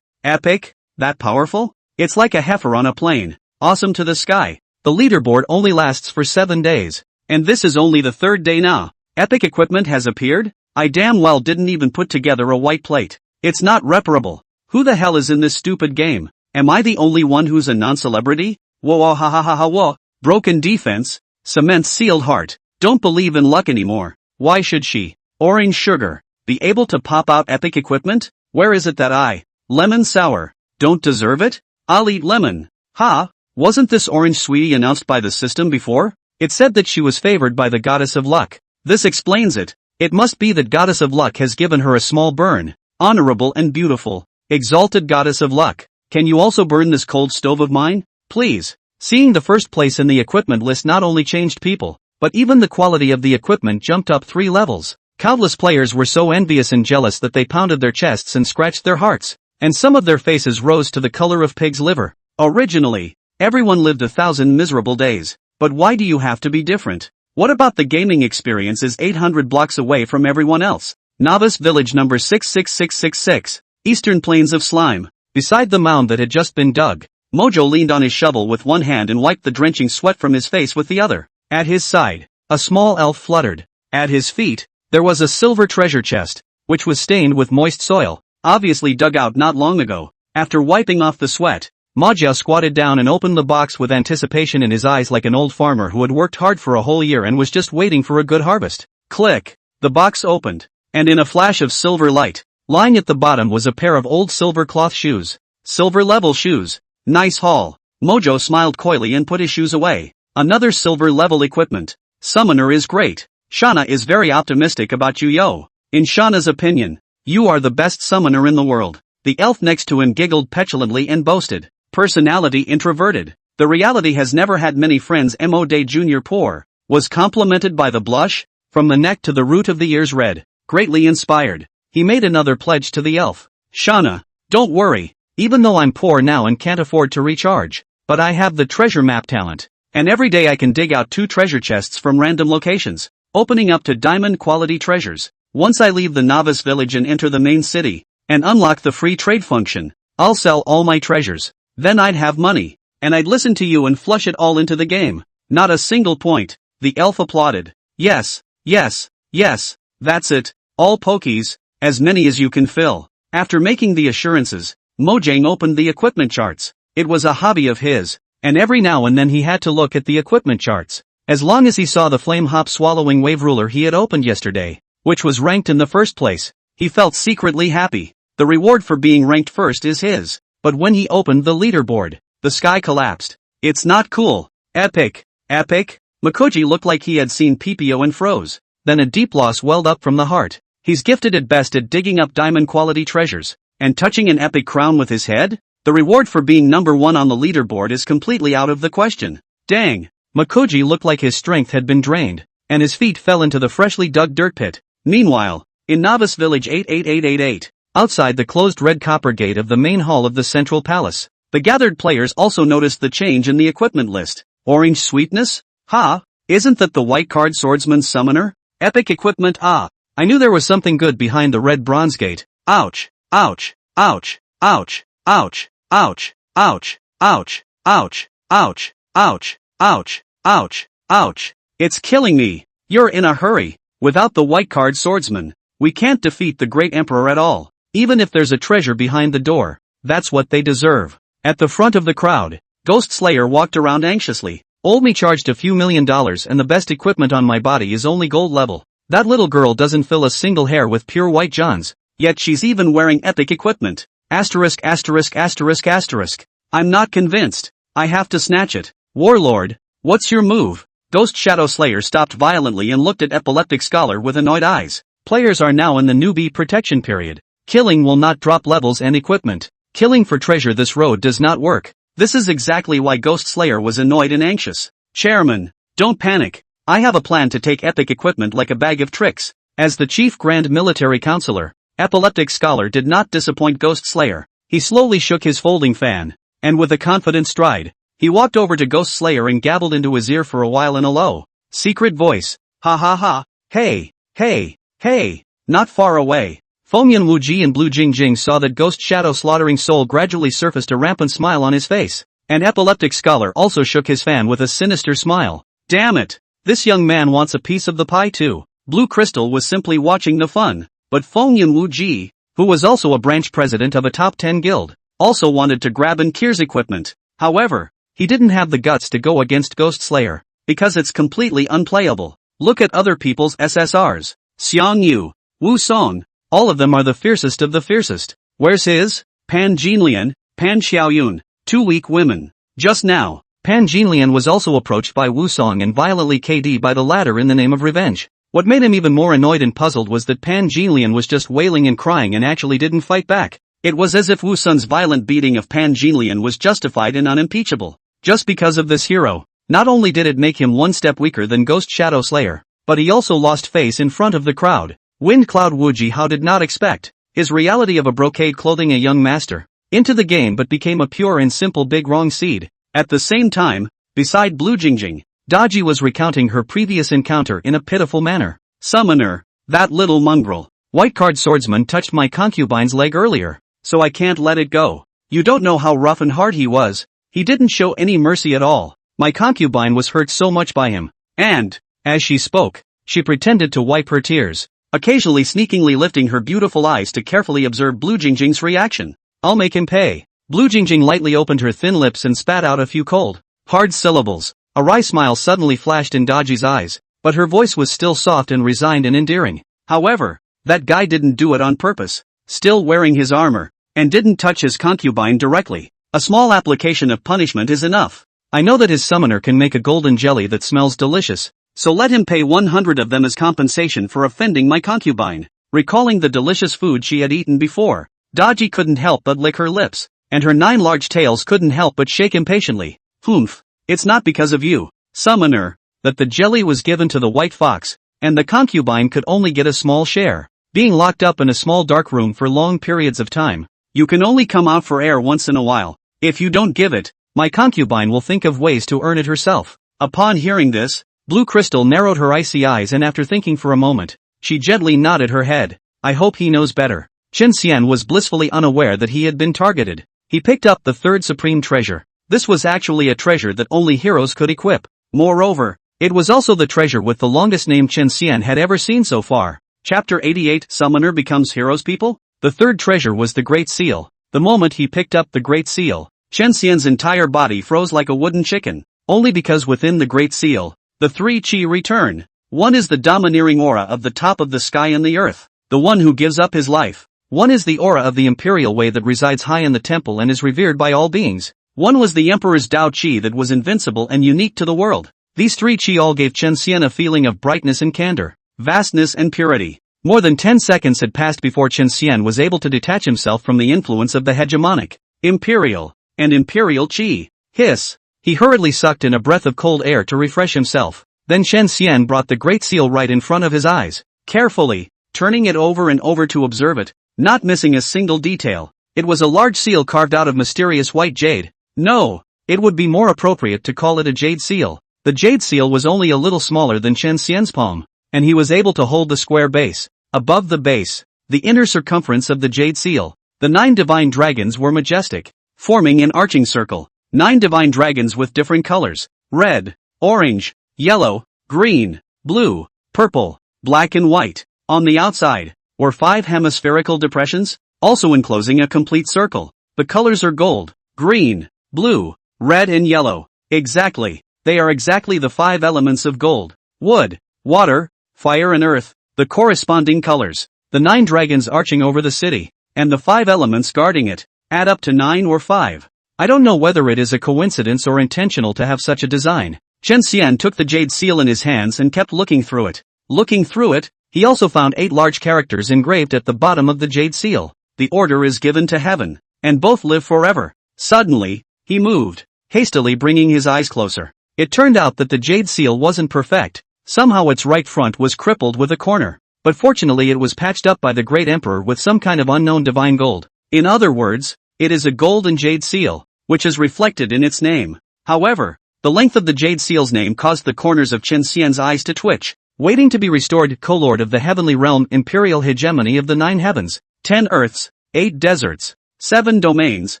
Epic? That powerful? It's like a heifer on a plane. Awesome to the sky. The leaderboard only lasts for 7 days. And this is only the 3rd day now. Epic equipment has appeared? I damn well didn't even put together a white plate. It's not reparable. Who the hell is in this stupid game? Am I the only one who's a non-celebrity? Whoa ha ha ha ha whoa. Broken defense. Cement sealed heart. Don't believe in luck anymore. Why should she, Orange Sugar, be able to pop out epic equipment? Where is it that I, Lemon Sour, don't deserve it? I'll eat lemon. Ha, wasn't this orange sweetie announced by the system before? It said that she was favored by the goddess of luck. This explains it. It must be that goddess of luck has given her a small burn. Honorable and beautiful, exalted goddess of luck. Can you also burn this cold stove of mine? Please. Seeing the first place in the equipment list not only changed people, but even the quality of the equipment jumped up 3 levels. Countless players were so envious and jealous that they pounded their chests and scratched their hearts, and some of their faces rose to the color of pig's liver. Originally, everyone lived 1,000 miserable days, but why do you have to be different? What about the gaming experience is 800 blocks away from everyone else? Novice Village number 66666, Eastern Plains of Slime. Beside the mound that had just been dug, Mojo leaned on his shovel with one hand and wiped the drenching sweat from his face with the other. At his side, a small elf fluttered. At his feet, there was a silver treasure chest, which was stained with moist soil, obviously dug out not long ago. After wiping off the sweat, Mojo squatted down and opened the box with anticipation in his eyes like an old farmer who had worked hard for a whole year and was just waiting for a good harvest. Click! The box opened, and in a flash of silver light, lying at the bottom was a pair of old silver cloth shoes. Silver level shoes. Nice haul. Mojo smiled coyly and put his shoes away. Another silver level equipment. Summoner is great. Shauna is very optimistic about you, yo. In Shauna's opinion, you are the best summoner in the world. The elf next to him giggled petulantly and boasted. Personality introverted. The reality has never had many friends. Mo de Junior poor. Was complimented by the blush, from the neck to the root of the ears red. Greatly inspired. He made another pledge to the elf. Shauna, don't worry. Even though I'm poor now and can't afford to recharge, but I have the treasure map talent, and every day I can dig out 2 treasure chests from random locations, opening up to diamond quality treasures. Once I leave the novice village and enter the main city, and unlock the free trade function, I'll sell all my treasures. Then I'd have money, and I'd listen to you and flush it all into the game. Not a single point. The elf applauded. Yes, yes, yes, that's it. All pokies, as many as you can fill. After making the assurances, Mojang opened the equipment charts. It was a hobby of his, and every now and then he had to look at the equipment charts. As long as he saw the flame hop swallowing wave ruler he had opened yesterday, which was ranked in the first place, he felt secretly happy. The reward for being ranked first is his. But when he opened the leaderboard, the sky collapsed. It's not cool. Epic. Epic? Mikoji looked like he had seen Pipio and froze. Then a deep loss welled up from the heart. He's gifted at best at digging up diamond quality treasures. And touching an epic crown with his head? The reward for being number 1 on the leaderboard is completely out of the question. Dang. Mikoji looked like his strength had been drained, and his feet fell into the freshly dug dirt pit. Meanwhile, in Novice Village 88888, outside the closed red copper gate of the main hall of the Central Palace, the gathered players also noticed the change in the equipment list. Orange sweetness? Ha! Isn't that the white card swordsman summoner? Epic equipment. Ah! I knew there was something good behind the red bronze gate. Ouch! Ouch! Ouch! Ouch! Ouch! Ouch! Ouch! Ouch! Ouch! Ouch! Ouch! Ouch! Ouch! Ouch! It's killing me. You're in a hurry. Without the white card swordsman, we can't defeat the great emperor at all. Even if there's a treasure behind the door, that's what they deserve. At the front of the crowd, Ghost Slayer walked around anxiously. Old me charged a few $1 million and the best equipment on my body is only gold level. That little girl doesn't fill a single hair with pure white johns. Yet she's even wearing epic equipment. Asterisk asterisk asterisk asterisk. I'm not convinced. I have to snatch it. Warlord, what's your move? Ghost Shadow Slayer stopped violently and looked at Epileptic Scholar with annoyed eyes. Players are now in the newbie protection period. Killing will not drop levels and equipment. Killing for treasure this road does not work. This is exactly why Ghost Slayer was annoyed and anxious. Chairman, don't panic. I have a plan to take epic equipment like a bag of tricks. As the chief grand military counselor, Epileptic Scholar did not disappoint Ghost Slayer. He slowly shook his folding fan, and with a confident stride, he walked over to Ghost Slayer and gabbled into his ear for a while in a low, secret voice. Ha ha ha, hey, hey, hey, not far away. Fengyan Wuji and Blue Jingjing saw that Ghost Shadow Slaughtering Soul gradually surfaced a rampant smile on his face, and Epileptic Scholar also shook his fan with a sinister smile. Damn it, this young man wants a piece of the pie too. Blue Crystal was simply watching the fun, but Fengyan Wuji, who was also a branch president of a top 10 guild, also wanted to grab Nkir's equipment. However, he didn't have the guts to go against Ghost Slayer, because it's completely unplayable. Look at other people's SSRs. Xiang Yu, Wu Song, all of them are the fiercest of the fiercest. Where's his? Pan Jinlian, Pan Xiaoyun, 2 weak women. Just now, Pan Jinlian was also approached by Wu Song and violently KD by the latter in the name of revenge. What made him even more annoyed and puzzled was that Pan Jinlian was just wailing and crying and actually didn't fight back. It was as if Wu Sun's violent beating of Pan Jinlian was justified and unimpeachable. Just because of this hero, Not only did it make him one step weaker than Ghost Shadow Slayer, but he also lost face in front of the crowd. Wind Cloud Wuji How did not expect his reality of a brocade clothing a young master into the game, but became a pure and simple big wrong seed. At the same time, beside Blue Jingjing, Daji was recounting her previous encounter in a pitiful manner. Summoner, that little mongrel. White card swordsman touched my concubine's leg earlier, so I can't let it go. You don't know how rough and hard he was. He didn't show any mercy at all. My concubine was hurt so much by him. And, as she spoke, she pretended to wipe her tears, occasionally sneakingly lifting her beautiful eyes to carefully observe Blue Jingjing's reaction. I'll make him pay. Blue Jingjing lightly opened her thin lips and spat out a few cold, hard syllables. A wry smile suddenly flashed in Daji's eyes, but her voice was still soft and resigned and endearing. However, that guy didn't do it on purpose, still wearing his armor, and didn't touch his concubine directly. A small application of punishment is enough. I know that his summoner can make a golden jelly that smells delicious, so let him pay 100 of them as compensation for offending my concubine. Recalling the delicious food she had eaten before, Daji couldn't help but lick her lips, and her 9 large tails couldn't help but shake impatiently. Humph, it's not because of you, summoner, that the jelly was given to the white fox, and the concubine could only get a small share. Being locked up in a small dark room for long periods of time, you can only come out for air once in a while. If you don't give it, my concubine will think of ways to earn it herself. Upon hearing this, Blue Crystal narrowed her icy eyes, and after thinking for a moment, she gently nodded her head. I hope he knows better. Chen Xian was blissfully unaware that he had been targeted. He picked up the third supreme treasure. This was actually a treasure that only heroes could equip. Moreover, it was also the treasure with the longest name Chen Xian had ever seen so far. Chapter 88 Summoner Becomes Heroes People? The third treasure was the Great Seal. The moment he picked up the Great Seal, Chen Xian's entire body froze like a wooden chicken. Only because within the Great Seal, the 3 chi return. One is the domineering aura of the top of the sky and the earth, the one who gives up his life. One is the aura of the Imperial Way that resides high in the temple and is revered by all beings. One was the Emperor's Dao Chi that was invincible and unique to the world. These 3 chi all gave Chen Xian a feeling of brightness and candor, vastness and purity. More than 10 seconds had passed before Chen Xian was able to detach himself from the influence of the hegemonic, imperial, and imperial chi. Hiss! He hurriedly sucked in a breath of cold air to refresh himself. Then Chen Xian brought the Great Seal right in front of his eyes, carefully, turning it over and over to observe it, not missing a single detail. It was a large seal carved out of mysterious white jade. No, it would be more appropriate to call it a jade seal. The jade seal was only a little smaller than Chen Xian's palm, and he was able to hold the square base. Above the base, the inner circumference of the jade seal, the 9 divine dragons were majestic, forming an arching circle. 9 divine dragons with different colors: red, orange, yellow, green, blue, purple, black and white. On the outside, were 5 hemispherical depressions, also enclosing a complete circle. The colors are gold, green, blue, red and yellow. Exactly, they are exactly the 5 elements of gold: wood, water, fire and earth, the corresponding colors. The 9 dragons arching over the city, and the 5 elements guarding it, add up to 9 or 5. I don't know whether it is a coincidence or intentional to have such a design. Chen Xian took the jade seal in his hands and kept looking through it. Looking through it, he also found 8 large characters engraved at the bottom of the jade seal. The order is given to heaven, and both live forever. Suddenly, he moved, hastily bringing his eyes closer. It turned out that the jade seal wasn't perfect. Somehow its right front was crippled with a corner, but fortunately it was patched up by the great emperor with some kind of unknown divine gold. In other words, it is a gold and jade seal, which is reflected in its name. However, the length of the jade seal's name caused the corners of Chen Xian's eyes to twitch. Waiting to be restored, co-lord of the heavenly realm, imperial hegemony of the 9 heavens, 10 earths, 8 deserts, 7 domains,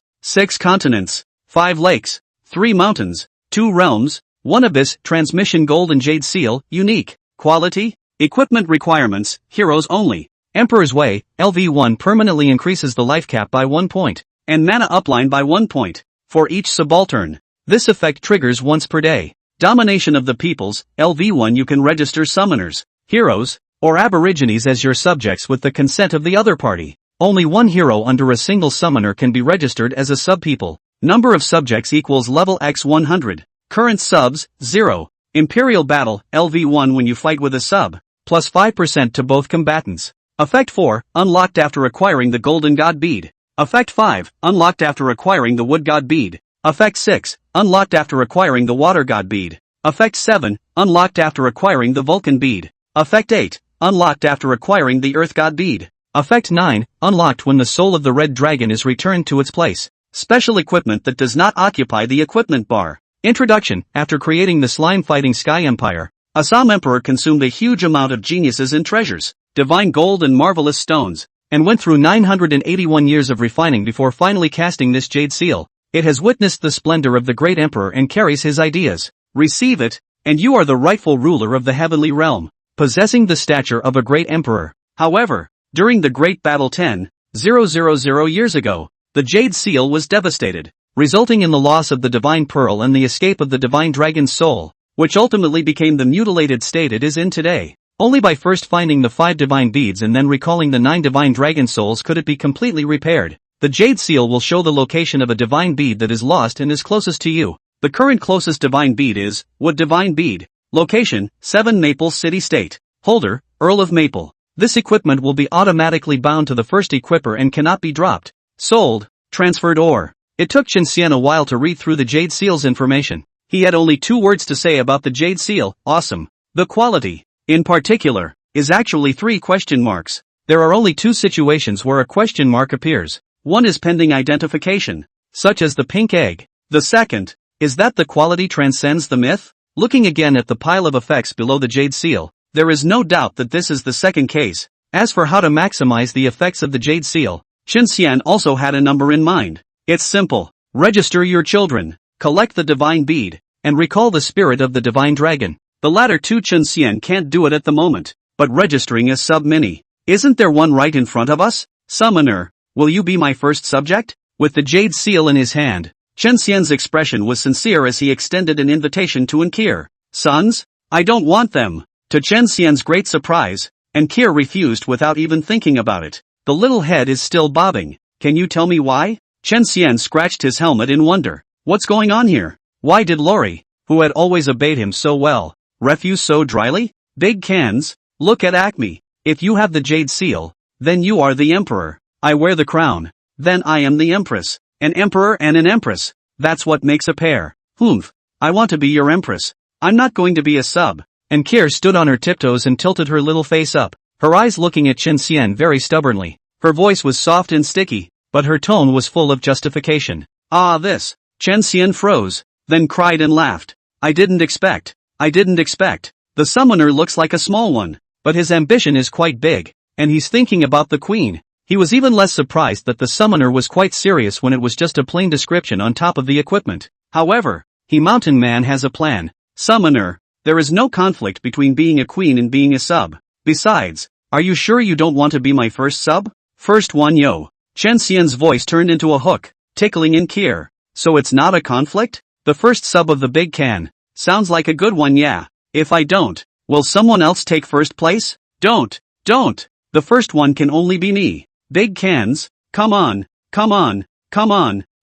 6 continents, 5 lakes, 3 mountains, 2 realms, 1 abyss. Transmission gold and jade seal, unique. Quality, equipment requirements, heroes only. Emperor's Way, LV1 permanently increases the life cap by 1 point, and mana upline by 1 point, for each subaltern. This effect triggers once per day. Domination of the peoples, LV1 you can register summoners, heroes, or aborigines as your subjects with the consent of the other party. Only 1 hero under a single summoner can be registered as a subpeople. Number of subjects equals level X 100. Current subs, 0. Imperial Battle, LV1 when you fight with a sub, plus 5% to both combatants. Effect 4, unlocked after acquiring the Golden God Bead. Effect 5, unlocked after acquiring the Wood God Bead. Effect 6, unlocked after acquiring the Water God bead. Effect 7, unlocked after acquiring the Vulcan bead. Effect 8, unlocked after acquiring the Earth God bead. Effect 9, unlocked when the soul of the red dragon is returned to its place. Special equipment that does not occupy the equipment bar. Introduction. After creating the slime-fighting Sky Empire, Assam Emperor consumed a huge amount of geniuses and treasures, divine gold and marvelous stones, and went through 981 years of refining before finally casting this jade seal. It has witnessed the splendor of the great emperor and carries his ideas. Receive it, and you are the rightful ruler of the heavenly realm, possessing the stature of a great emperor. However, during the Great Battle 10,000 years ago, the Jade Seal was devastated, resulting in the loss of the Divine Pearl and the escape of the Divine Dragon's soul, which ultimately became the mutilated state it is in today. Only by first finding the 5 divine beads and then recalling the 9 divine dragon souls could it be completely repaired. The Jade Seal will show the location of a divine bead that is lost and is closest to you. The current closest divine bead is Wood Divine Bead. Location, 7 Maple City State. Holder, Earl of Maple. This equipment will be automatically bound to the first equipper and cannot be dropped, sold, transferred or. It took Chen Xian a while to read through the Jade Seal's information. He had only 2 words to say about the Jade Seal: awesome. The quality, in particular, is actually 3 question marks. There are only 2 situations where a question mark appears. One is pending identification, such as the pink egg. The second is that the quality transcends the myth. Looking again at the pile of effects below the Jade Seal, there is no doubt that this is the second case. As for how to maximize the effects of the Jade Seal, Chen Xian also had a number in mind. It's simple. Register your children, collect the divine bead, and recall the spirit of the divine dragon. The latter 2 Chen Xian can't do it at the moment, but registering a sub-mini. Isn't there one right in front of us? Summoner, will you be my first subject? With the Jade Seal in his hand, Chen Xian's expression was sincere as he extended an invitation to Ankir. Sons? I don't want them. To Chen Xian's great surprise, Ankir refused without even thinking about it. The little head is still bobbing. Can you tell me why? Chen Xian scratched his helmet in wonder. What's going on here? Why did Lori, who had always obeyed him so well, refuse so dryly? Big cans, look at Acme. If you have the Jade Seal, then you are the emperor. I wear the crown. Then I am the empress. An emperor and an empress. That's what makes a pair. Humph. I want to be your empress. I'm not going to be a sub. Ankir stood on her tiptoes and tilted her little face up, her eyes looking at Chen Xian very stubbornly. Her voice was soft and sticky, but her tone was full of justification. Ah, this. Chen Xian froze, then cried and laughed. I didn't expect. The summoner looks like a small one, but his ambition is quite big, and he's thinking about the queen. He was even less surprised that the summoner was quite serious when it was just a plain description on top of the equipment. However, Mountain Man has a plan. Summoner, there is no conflict between being a queen and being a sub. Besides, are you sure you don't want to be my first sub? First one yo. Chen Xian's voice turned into a hook, tickling Ankir. So it's not a conflict? The first sub of the big can. Sounds like a good one, yeah. If I don't, will someone else take first place? Don't. The first one can only be me. Big cans, come on.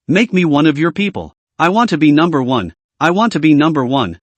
Make me one of your people. I want to be number one.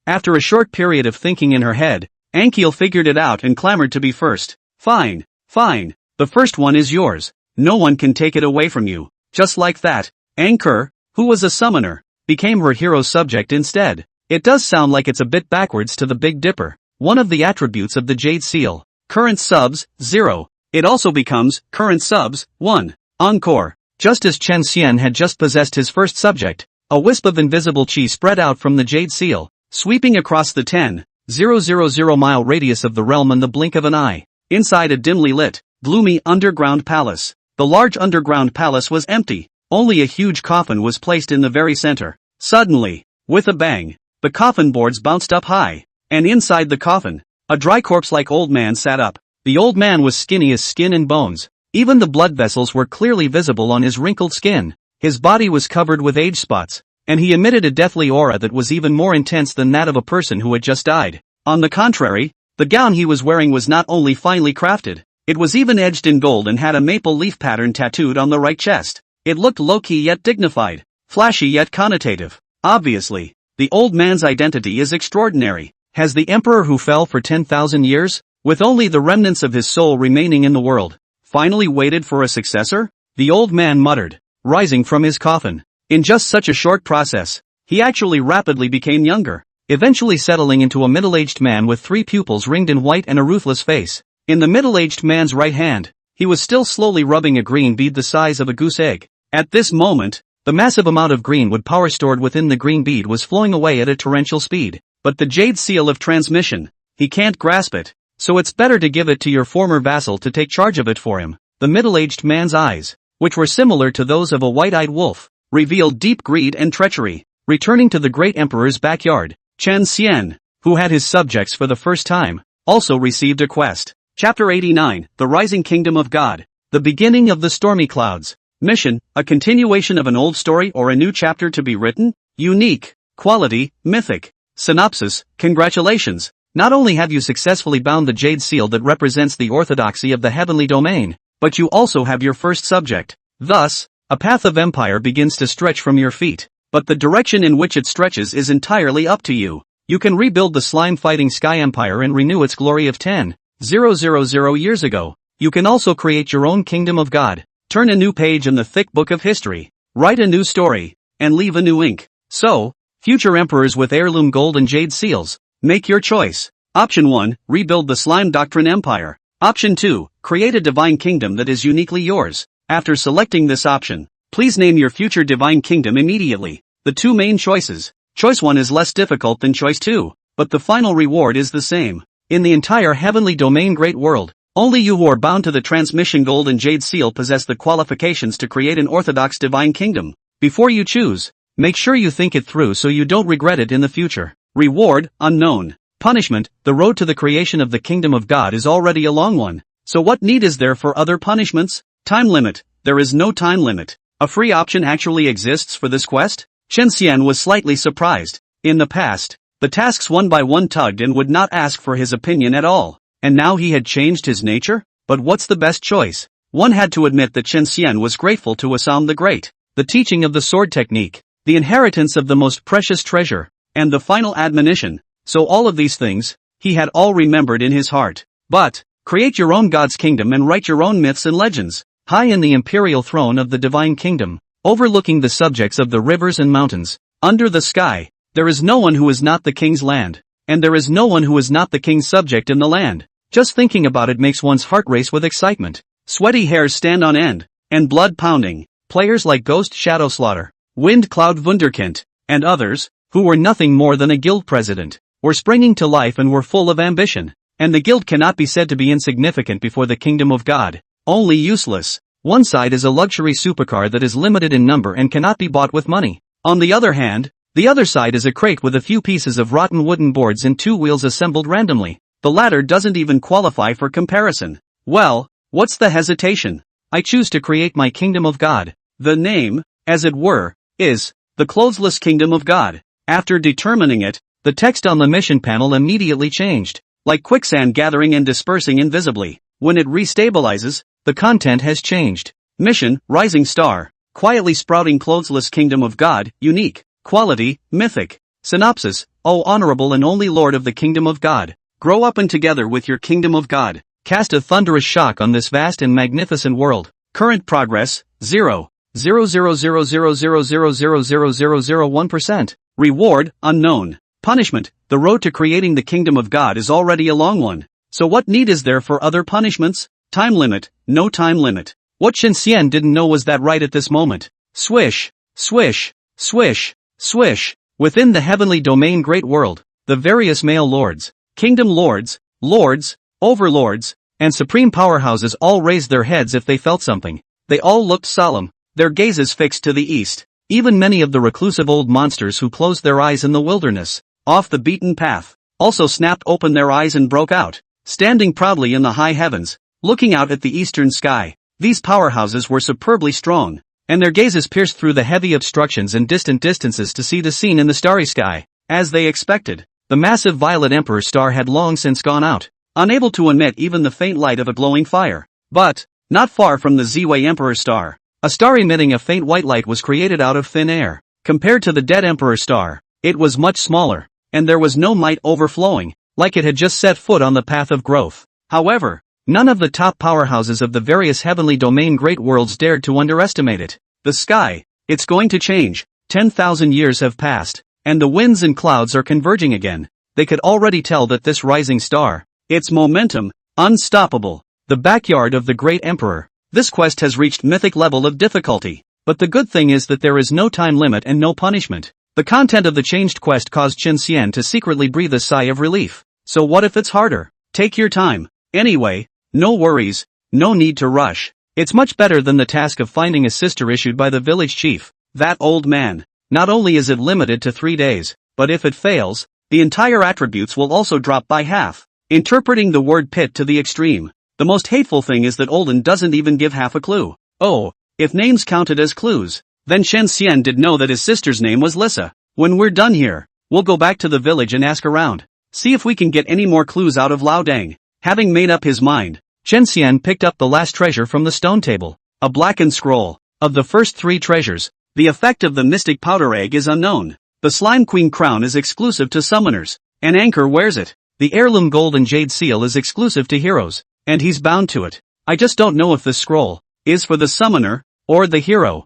After a short period of thinking in her head, Ankiel figured it out and clamored to be first. Fine. The first one is yours. No one can take it away from you. Just like that, Ankur, who was a summoner, became her hero subject instead. It does sound like it's a bit backwards to the Big Dipper, one of the attributes of the Jade Seal. Current subs, 0. It also becomes, current subs, 1. Encore. Just as Chen Xian had just possessed his first subject, a wisp of invisible chi spread out from the Jade Seal, sweeping across the 10,000 mile radius of the realm in the blink of an eye. Inside a dimly lit, gloomy underground palace. The large underground palace was empty. Only a huge coffin was placed in the very center. Suddenly, with a bang, the coffin boards bounced up high, and inside the coffin, a dry corpse-like old man sat up. The old man was skinny as skin and bones. Even the blood vessels were clearly visible on his wrinkled skin. His body was covered with age spots, and he emitted a deathly aura that was even more intense than that of a person who had just died. On the contrary, the gown he was wearing was not only finely crafted, it was even edged in gold and had a maple leaf pattern tattooed on the right chest. It looked low-key yet dignified, flashy yet connotative. Obviously, the old man's identity is extraordinary. Has the emperor who fell for 10,000 years, with only the remnants of his soul remaining in the world, finally waited for a successor? The old man muttered, rising from his coffin. In just such a short process, he actually rapidly became younger, eventually settling into a middle-aged man with 3 pupils ringed in white and a ruthless face. In the middle-aged man's right hand, he was still slowly rubbing a green bead the size of a goose egg. At this moment, the massive amount of greenwood power stored within the green bead was flowing away at a torrential speed. But the jade seal of transmission, he can't grasp it, so it's better to give it to your former vassal to take charge of it for him. The middle-aged man's eyes, which were similar to those of a white-eyed wolf, revealed deep greed and treachery. Returning to the great emperor's backyard, Chen Xian, who had his subjects for the first time, also received a quest. Chapter 89, The Rising Kingdom of God. The Beginning of the Stormy Clouds. Mission, a continuation of an old story or a new chapter to be written? Unique. Quality, mythic. Synopsis, congratulations. Not only have you successfully bound the jade seal that represents the orthodoxy of the heavenly domain, but you also have your first subject. Thus, a path of empire begins to stretch from your feet. But the direction in which it stretches is entirely up to you. You can rebuild the slime-fighting Sky Empire and renew its glory of 10,000 years ago. You can also create your own kingdom of God. Turn a new page in the thick book of history. Write a new story, and leave a new ink. So, future emperors with heirloom gold and jade seals, make your choice. Option 1, rebuild the Slime Doctrine Empire. Option 2, create a divine kingdom that is uniquely yours. After selecting this option, please name your future divine kingdom immediately. The 2 main choices. Choice 1 is less difficult than choice 2, but the final reward is the same. In the entire heavenly domain great world, only you who are bound to the transmission gold and jade seal possess the qualifications to create an orthodox divine kingdom. Before you choose, make sure you think it through so you don't regret it in the future. Reward, unknown. Punishment, the road to the creation of the kingdom of God is already a long one. So what need is there for other punishments? Time limit, there is no time limit. A free option actually exists for this quest? Chen Xian was slightly surprised. In the past, the tasks one by one tugged and would not ask for his opinion at all. And now he had changed his nature? But what's the best choice? One had to admit that Chen Xian was grateful to Assam the Great. The teaching of the sword technique, the inheritance of the most precious treasure, and the final admonition. So all of these things, he had all remembered in his heart. But, create your own God's kingdom and write your own myths and legends. High in the imperial throne of the divine kingdom, overlooking the subjects of the rivers and mountains, under the sky, there is no one who is not the king's land, and there is no one who is not the king's subject in the land. Just thinking about it makes one's heart race with excitement. Sweaty hairs stand on end, and blood pounding. Players like Ghost Shadow Slaughter, Wind Cloud Wunderkind, and others, who were nothing more than a guild president, were springing to life and were full of ambition. And the guild cannot be said to be insignificant before the kingdom of God. Only useless. One side is a luxury supercar that is limited in number and cannot be bought with money. On the other hand, the other side is a crate with a few pieces of rotten wooden boards and 2 wheels assembled randomly. The latter doesn't even qualify for comparison. Well, what's the hesitation? I choose to create my kingdom of God. The name, as it were, is the Clothesless Kingdom of God. After determining it, the text on the mission panel immediately changed, like quicksand gathering and dispersing invisibly. When it restabilizes, the content has changed. Mission, Rising Star, quietly sprouting Clothesless Kingdom of God, unique. Quality, mythic. Synopsis, O honorable and only Lord of the Kingdom of God, grow up and together with your Kingdom of God, cast a thunderous shock on this vast and magnificent world. Current progress, 0.00000000001%. Reward, unknown. Punishment, the road to creating the Kingdom of God is already a long one. So what need is there for other punishments? Time limit, no time limit. What Chen Xian didn't know was that right at this moment. Swish, swish, swish, swish. Within the heavenly domain great world, the various male lords, kingdom lords, lords, overlords, and supreme powerhouses all raised their heads if they felt something. They all looked solemn, their gazes fixed to the east. Even many of the reclusive old monsters who closed their eyes in the wilderness, off the beaten path, also snapped open their eyes and broke out, standing proudly in the high heavens, looking out at the eastern sky. These powerhouses were superbly strong, and their gazes pierced through the heavy obstructions and distant distances to see the scene in the starry sky. As they expected, the massive violet emperor star had long since gone out, unable to emit even the faint light of a glowing fire. But, not far from the Ziwei emperor star, a star emitting a faint white light was created out of thin air. Compared to the dead emperor star, it was much smaller, and there was no might overflowing, like it had just set foot on the path of growth. However, none of the top powerhouses of the various heavenly domain great worlds dared to underestimate it. The sky, It's going to change. 10,000 years have passed, and the winds and clouds are converging again. They could already tell that this rising star, its momentum, unstoppable. The backyard of the great emperor. This quest has reached mythic level of difficulty. But the good thing is that there is no time limit and no punishment. The content of the changed quest caused Chen Xian to secretly breathe a sigh of relief. So what if it's harder? Take your time. Anyway, no worries, no need to rush. It's much better than the task of finding a sister issued by the village chief. That old man. Not only is it limited to 3 days, but if it fails, the entire attributes will also drop by half. Interpreting the word pit to the extreme. The most hateful thing is that Olden doesn't even give half a clue. Oh, if names counted as clues, then Chen Xian did know that his sister's name was Lissa. When we're done here, we'll go back to the village and ask around. See if we can get any more clues out of Lao Dang. Having made up his mind, Chen Xian picked up the last treasure from the stone table. A blackened scroll. Of the first 3 treasures, the effect of the mystic powder egg is unknown. The Slime Queen crown is exclusive to summoners. An anchor wears it. The heirloom gold and jade seal is exclusive to heroes, and he's bound to it. I just don't know if this scroll is for the summoner or the hero.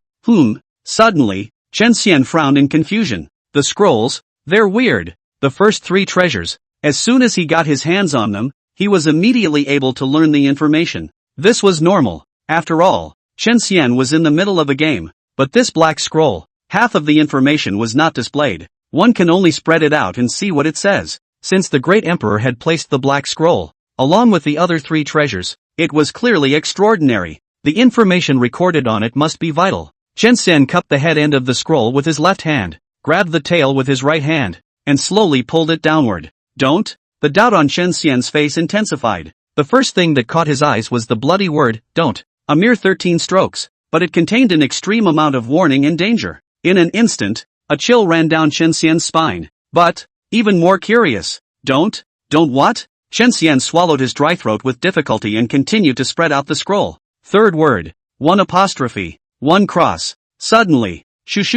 Suddenly, Chen Xian frowned in confusion. The scrolls, they're weird. The first 3 treasures. As soon as he got his hands on them, he was immediately able to learn the information. This was normal. After all, Chen Xian was in the middle of a game. But this black scroll, half of the information was not displayed. One can only spread it out and see what it says. Since the great emperor had placed the black scroll, along with the other 3 treasures, it was clearly extraordinary. The information recorded on it must be vital. Chen Xian cupped the head end of the scroll with his left hand, grabbed the tail with his right hand, and slowly pulled it downward. Don't? The doubt on Chen Xian's face intensified. The first thing that caught his eyes was the bloody word, don't. A mere 13 strokes, but it contained an extreme amount of warning and danger. In an instant, a chill ran down Chen Xian's spine. But, even more curious, don't what? Chen Xian swallowed his dry throat with difficulty and continued to spread out the scroll. Third word, 1 apostrophe, 1 cross. Suddenly, 18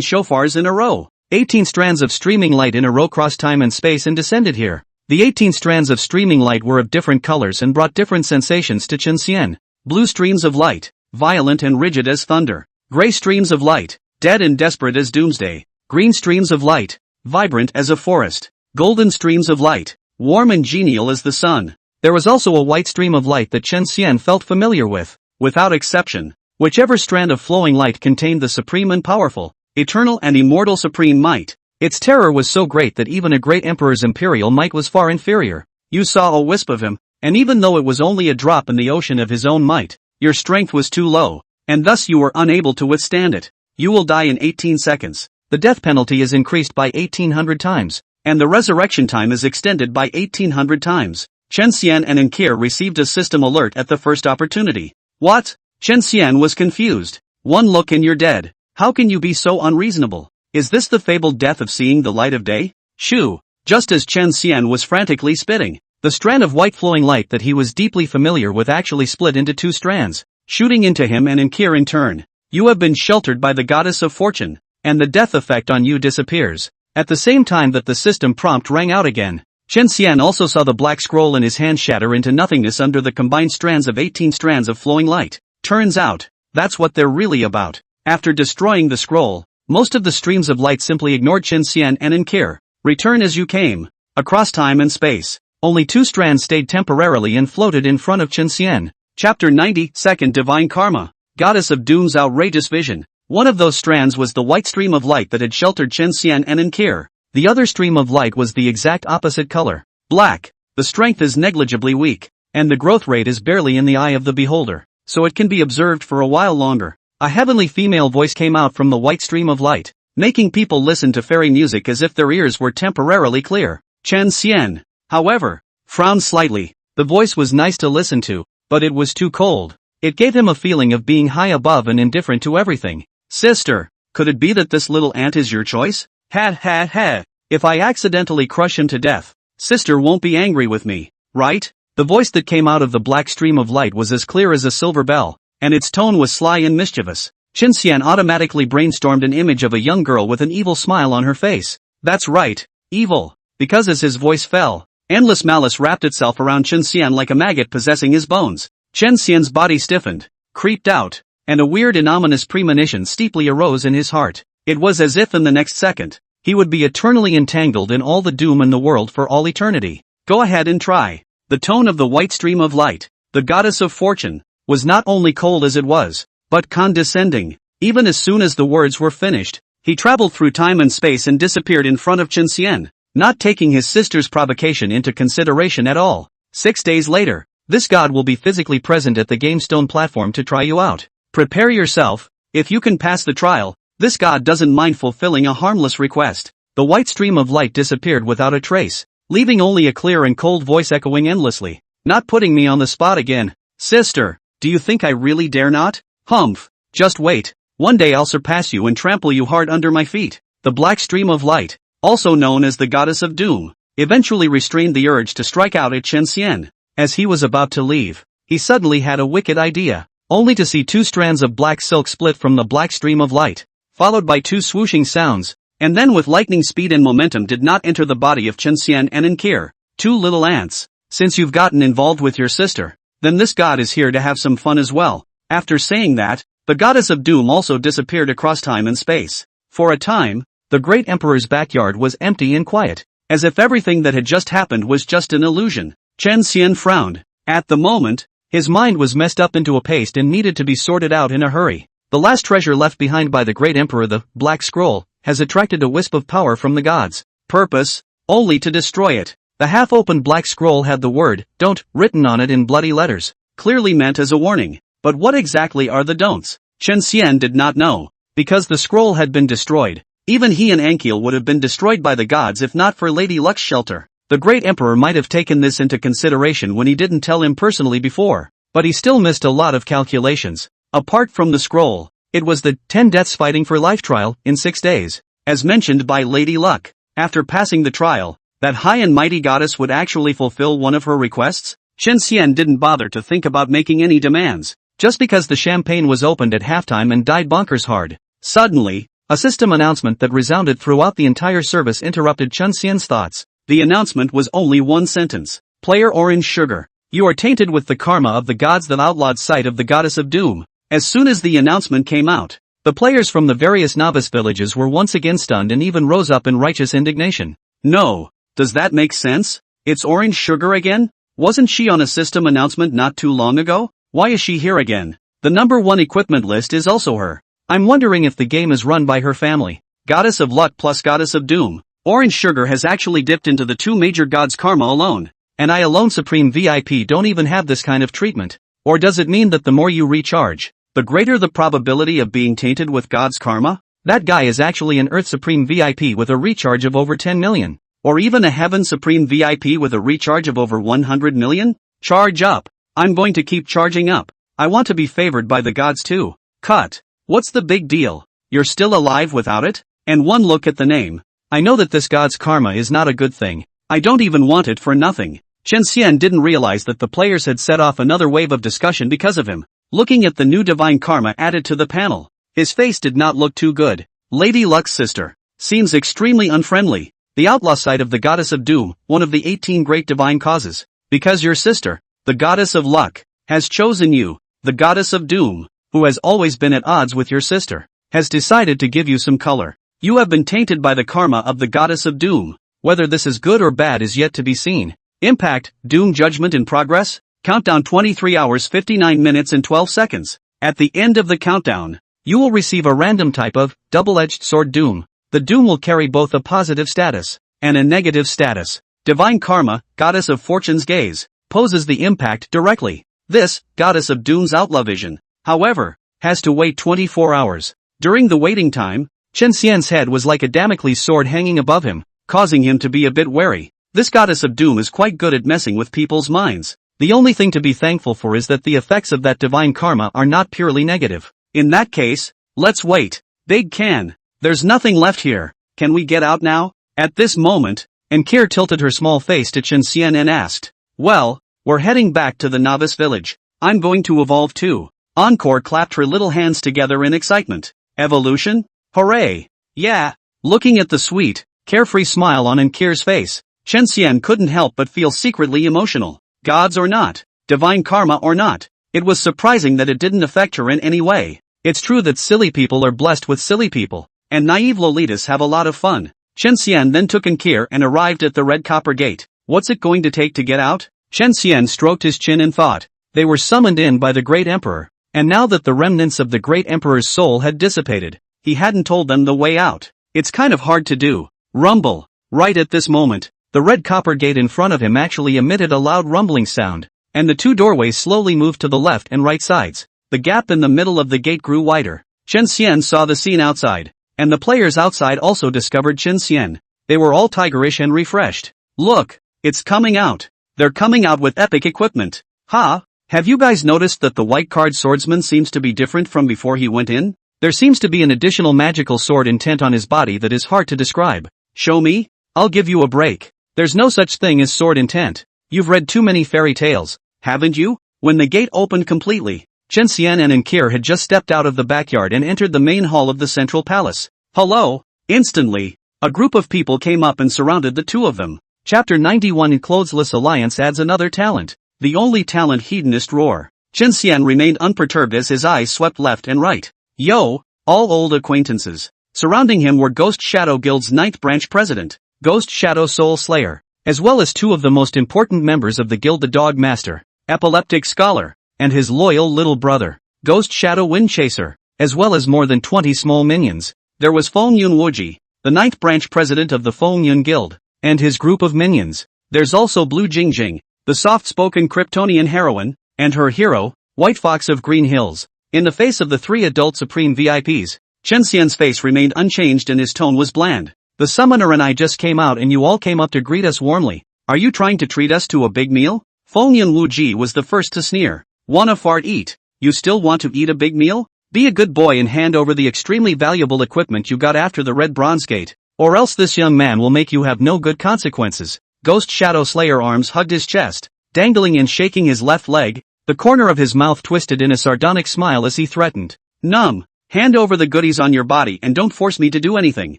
shofars in a row. 18 strands of streaming light in a row crossed time and space and descended here. The 18 strands of streaming light were of different colors and brought different sensations to Chen Xian. Blue streams of light, violent and rigid as thunder. Gray streams of light, dead and desperate as doomsday. Green streams of light, vibrant as a forest. Golden streams of light, warm and genial as the sun. There was also a white stream of light that Chen Xian felt familiar with. Without exception, whichever strand of flowing light contained the supreme and powerful, eternal and immortal supreme might. Its terror was so great that even a great emperor's imperial might was far inferior. You saw a wisp of him, and even though it was only a drop in the ocean of his own might, your strength was too low, and thus you were unable to withstand it. You will die in 18 seconds. The death penalty is increased by 1800 times, and the resurrection time is extended by 1800 times. Chen Xian and Ankir received a system alert at the first opportunity. What? Chen Xian was confused. One look and you're dead. How can you be so unreasonable? Is this the fabled death of seeing the light of day? Shoo! Just as Chen Xian was frantically spitting, the strand of white flowing light that he was deeply familiar with actually split into 2 strands, shooting into him and Ankir in turn. You have been sheltered by the goddess of fortune, and the death effect on you disappears. At the same time that the system prompt rang out again, Chen Xian also saw the black scroll in his hand shatter into nothingness under the combined strands of 18 strands of flowing light. Turns out, that's what they're really about. After destroying the scroll, most of the streams of light simply ignored Chen Xian and Ankir. Return as you came. Across time and space, only 2 strands stayed temporarily and floated in front of Chen Xian. Chapter 90, Second Divine Karma. Goddess of Doom's outrageous vision. One of those strands was the white stream of light that had sheltered Chen Xian and Ankir. The other stream of light was the exact opposite color. Black. The strength is negligibly weak, and the growth rate is barely in the eye of the beholder, so it can be observed for a while longer. A heavenly female voice came out from the white stream of light, making people listen to fairy music as if their ears were temporarily clear. Chen Xian, however, frowned slightly. The voice was nice to listen to, but it was too cold. It gave him a feeling of being high above and indifferent to everything. Sister, could it be that this little ant is your choice? Ha. If I accidentally crush him to death, sister won't be angry with me, right? The voice that came out of the black stream of light was as clear as a silver bell, and its tone was sly and mischievous. Chen Xian automatically brainstormed an image of a young girl with an evil smile on her face. That's right, evil. Because as his voice fell, endless malice wrapped itself around Chen Xian like a maggot possessing his bones. Chen Xian's body stiffened, creeped out, and a weird and ominous premonition steeply arose in his heart. It was as if in the next second, he would be eternally entangled in all the doom in the world for all eternity. Go ahead and try. The tone of the white stream of light, the goddess of fortune, was not only cold as it was, but condescending. Even as soon as the words were finished, he traveled through time and space and disappeared in front of Chen Xian, not taking his sister's provocation into consideration at all. 6 days later, this god will be physically present at the GameStone platform to try you out. Prepare yourself. If you can pass the trial, this god doesn't mind fulfilling a harmless request. The white stream of light disappeared without a trace, leaving only a clear and cold voice echoing endlessly. Not putting me on the spot again. Sister, do you think I really dare not? Humph. Just wait. One day I'll surpass you and trample you hard under my feet. The black stream of light, also known as the goddess of doom, eventually restrained the urge to strike out at Chen Xian. As he was about to leave, he suddenly had a wicked idea, only to see 2 strands of black silk split from the black stream of light, followed by 2 swooshing sounds, and then with lightning speed and momentum did not enter the body of Chen Xian and Enkir. 2 little ants. Since you've gotten involved with your sister, then this god is here to have some fun as well. After saying that, the goddess of doom also disappeared across time and space. For a time, the great emperor's backyard was empty and quiet, as if everything that had just happened was just an illusion. Chen Xian frowned. At the moment, his mind was messed up into a paste and needed to be sorted out in a hurry. The last treasure left behind by the great emperor, the Black Scroll, has attracted a wisp of power from the gods. Purpose? Only to destroy it. The half-opened black scroll had the word, "Don't," written on it in bloody letters, clearly meant as a warning. But what exactly are the don'ts? Chen Xian did not know. Because the scroll had been destroyed, even he and Ankiel would have been destroyed by the gods if not for Lady Luck's shelter. The great emperor might have taken this into consideration when he didn't tell him personally before, but he still missed a lot of calculations. Apart from the scroll, it was the 10 deaths fighting for life trial in 6 days, as mentioned by Lady Luck. After passing the trial, that high and mighty goddess would actually fulfill one of her requests? Chen Xian didn't bother to think about making any demands, just because the champagne was opened at halftime and died bonkers hard. Suddenly, a system announcement that resounded throughout the entire service interrupted Chen Xian's thoughts. The announcement was only one sentence. Player Orange Sugar, you are tainted with the karma of the gods that outlawed sight of the goddess of doom. As soon as the announcement came out, the players from the various novice villages were once again stunned and even rose up in righteous indignation. No. Does that make sense? It's Orange Sugar again? Wasn't she on a system announcement not too long ago? Why is she here again? The number 1 equipment list is also her. I'm wondering if the game is run by her family. Goddess of Luck plus Goddess of Doom. Orange Sugar has actually dipped into the 2 major gods' karma alone. And I alone Supreme VIP don't even have this kind of treatment. Or does it mean that the more you recharge, the greater the probability of being tainted with God's karma? That guy is actually an Earth Supreme VIP with a recharge of over 10 million. Or even a Heaven Supreme VIP with a recharge of over 100 million? Charge up. I'm going to keep charging up. I want to be favored by the gods too. Cut. What's the big deal? You're still alive without it? And one look at the name. I know that this god's karma is not a good thing. I don't even want it for nothing. Chen Xian didn't realize that the players had set off another wave of discussion because of him. Looking at the new divine karma added to the panel, his face did not look too good. Lady Luck's sister seems extremely unfriendly. The outlaw side of the goddess of doom, one of the 18 great divine causes. Because your sister, the goddess of luck, has chosen you, the goddess of doom, who has always been at odds with your sister, has decided to give you some color. You have been tainted by the karma of the goddess of doom. Whether this is good or bad is yet to be seen. Impact, Doom Judgment in progress? Countdown 23 hours 59 minutes and 12 seconds. At the end of the countdown, you will receive a random type of double-edged sword doom. The doom will carry both a positive status and a negative status. Divine Karma, Goddess of Fortune's gaze, poses the impact directly. This, Goddess of Doom's outlaw vision, however, has to wait 24 hours. During the waiting time, Chen Xian's head was like a Damocles sword hanging above him, causing him to be a bit wary. This Goddess of Doom is quite good at messing with people's minds. The only thing to be thankful for is that the effects of that divine karma are not purely negative. In that case, let's wait. Big Can. There's nothing left here. Can we get out now? At this moment, Enkir tilted her small face to Chen Xian and asked, well, we're heading back to the novice village. I'm going to evolve too. Encore clapped her little hands together in excitement. Evolution? Hooray! Yeah. Looking at the sweet, carefree smile on Enkir's face, Chen Xian couldn't help but feel secretly emotional. Gods or not, divine karma or not, It was surprising that it didn't affect her in any way. It's true that silly people are blessed with silly people, and naive lolitas have a lot of fun. Chen Xian then took Ankir and arrived at the red copper gate. What's it going to take to get out? Chen Xian stroked his chin and thought. They were summoned in by the great emperor, and now that the remnants of the great emperor's soul had dissipated, he hadn't told them the way out. It's kind of hard to do. Rumble. Right at this moment, the red copper gate in front of him actually emitted a loud rumbling sound, and the two doorways slowly moved to the left and right sides. The gap in the middle of the gate grew wider. Chen Xian saw the scene outside, and the players outside also discovered Chen Xian. They were all tigerish and refreshed. Look, it's coming out. They're coming out with epic equipment. Ha! Have you guys noticed that the white card swordsman seems to be different from before he went in? There seems to be an additional magical sword intent on his body that is hard to describe. Show me? I'll give you a break. There's no such thing as sword intent. You've read too many fairy tales, haven't you? When the gate opened completely, Chen Xian and Ankir had just stepped out of the backyard and entered the main hall of the central palace. Hello? Instantly, a group of people came up and surrounded the two of them. Chapter 91 in Clothesless Alliance adds another talent. The only talent hedonist roar. Chen Xian remained unperturbed as his eyes swept left and right. Yo, all old acquaintances. Surrounding him were Ghost Shadow Guild's 9th branch president, Ghost Shadow Soul Slayer, as well as two of the most important members of the guild, the Dog Master, Epileptic Scholar, and his loyal little brother, Ghost Shadow Wind Chaser, as well as more than 20 small minions. There was Feng Yun Wuji, the 9th branch president of the Feng Yun Guild, and his group of minions. There's also Blue Jingjing, the soft-spoken Kryptonian heroine, and her hero, White Fox of Green Hills. In the face of the three adult Supreme VIPs, Chen Xian's face remained unchanged and his tone was bland. The summoner and I just came out and you all came up to greet us warmly. Are you trying to treat us to a big meal? Feng Yun Wuji was the first to sneer. Wanna fart eat? You still want to eat a big meal? Be a good boy and hand over the extremely valuable equipment you got after the Red Bronze Gate, or else this young man will make you have no good consequences. Ghost Shadow Slayer arms hugged his chest, dangling and shaking his left leg, the corner of his mouth twisted in a sardonic smile as he threatened. Numb. Hand over the goodies on your body and don't force me to do anything,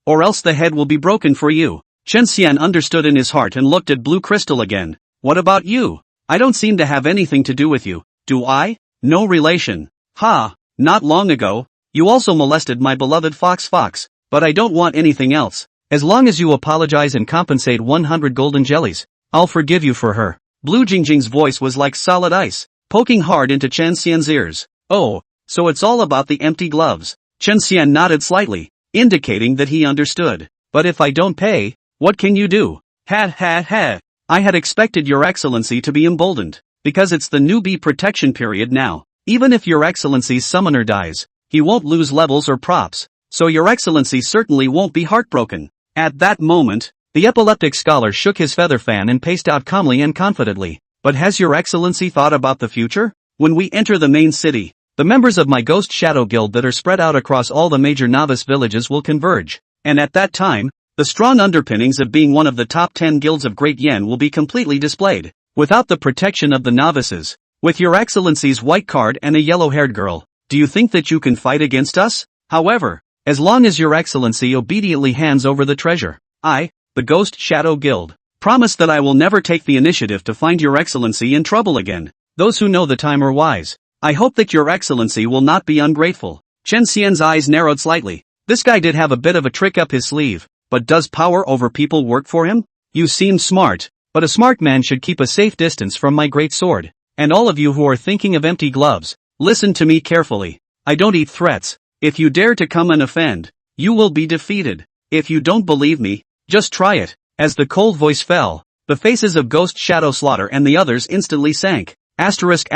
or else the head will be broken for you. Chen Xian understood in his heart and looked at Blue Crystal again. What about you? I don't seem to have anything to do with you, do I? No relation. Ha, not long ago, you also molested my beloved Fox, but I don't want anything else. As long as you apologize and compensate 100 golden jellies, I'll forgive you for her. Blue Jingjing's voice was like solid ice, poking hard into Chen Xian's ears. Oh, so it's all about the empty gloves. Chen Xian nodded slightly, indicating that he understood. But if I don't pay, what can you do? Ha. I had expected Your Excellency to be emboldened, because it's the newbie protection period now. Even if Your Excellency's summoner dies, he won't lose levels or props, so Your Excellency certainly won't be heartbroken. At that moment, the epileptic scholar shook his feather fan and paced out calmly and confidently. But has Your Excellency thought about the future? When we enter the main city, the members of my Ghost Shadow Guild that are spread out across all the major novice villages will converge, and at that time, the strong underpinnings of being one of the top 10 guilds of Great Yen will be completely displayed. Without the protection of the novices, with Your Excellency's white card and a yellow-haired girl, do you think that you can fight against us? However, as long as Your Excellency obediently hands over the treasure, I, the Ghost Shadow Guild, promise that I will never take the initiative to find Your Excellency in trouble again. Those who know the time are wise. I hope that Your Excellency will not be ungrateful. Chen Xian's eyes narrowed slightly. This guy did have a bit of a trick up his sleeve, but does power over people work for him? You seem smart, but a smart man should keep a safe distance from my great sword. And all of you who are thinking of empty gloves, listen to me carefully. I don't eat threats. If you dare to come and offend, you will be defeated. If you don't believe me, just try it. As the cold voice fell, the faces of Ghost Shadow Slaughter and the others instantly sank. Asterisk.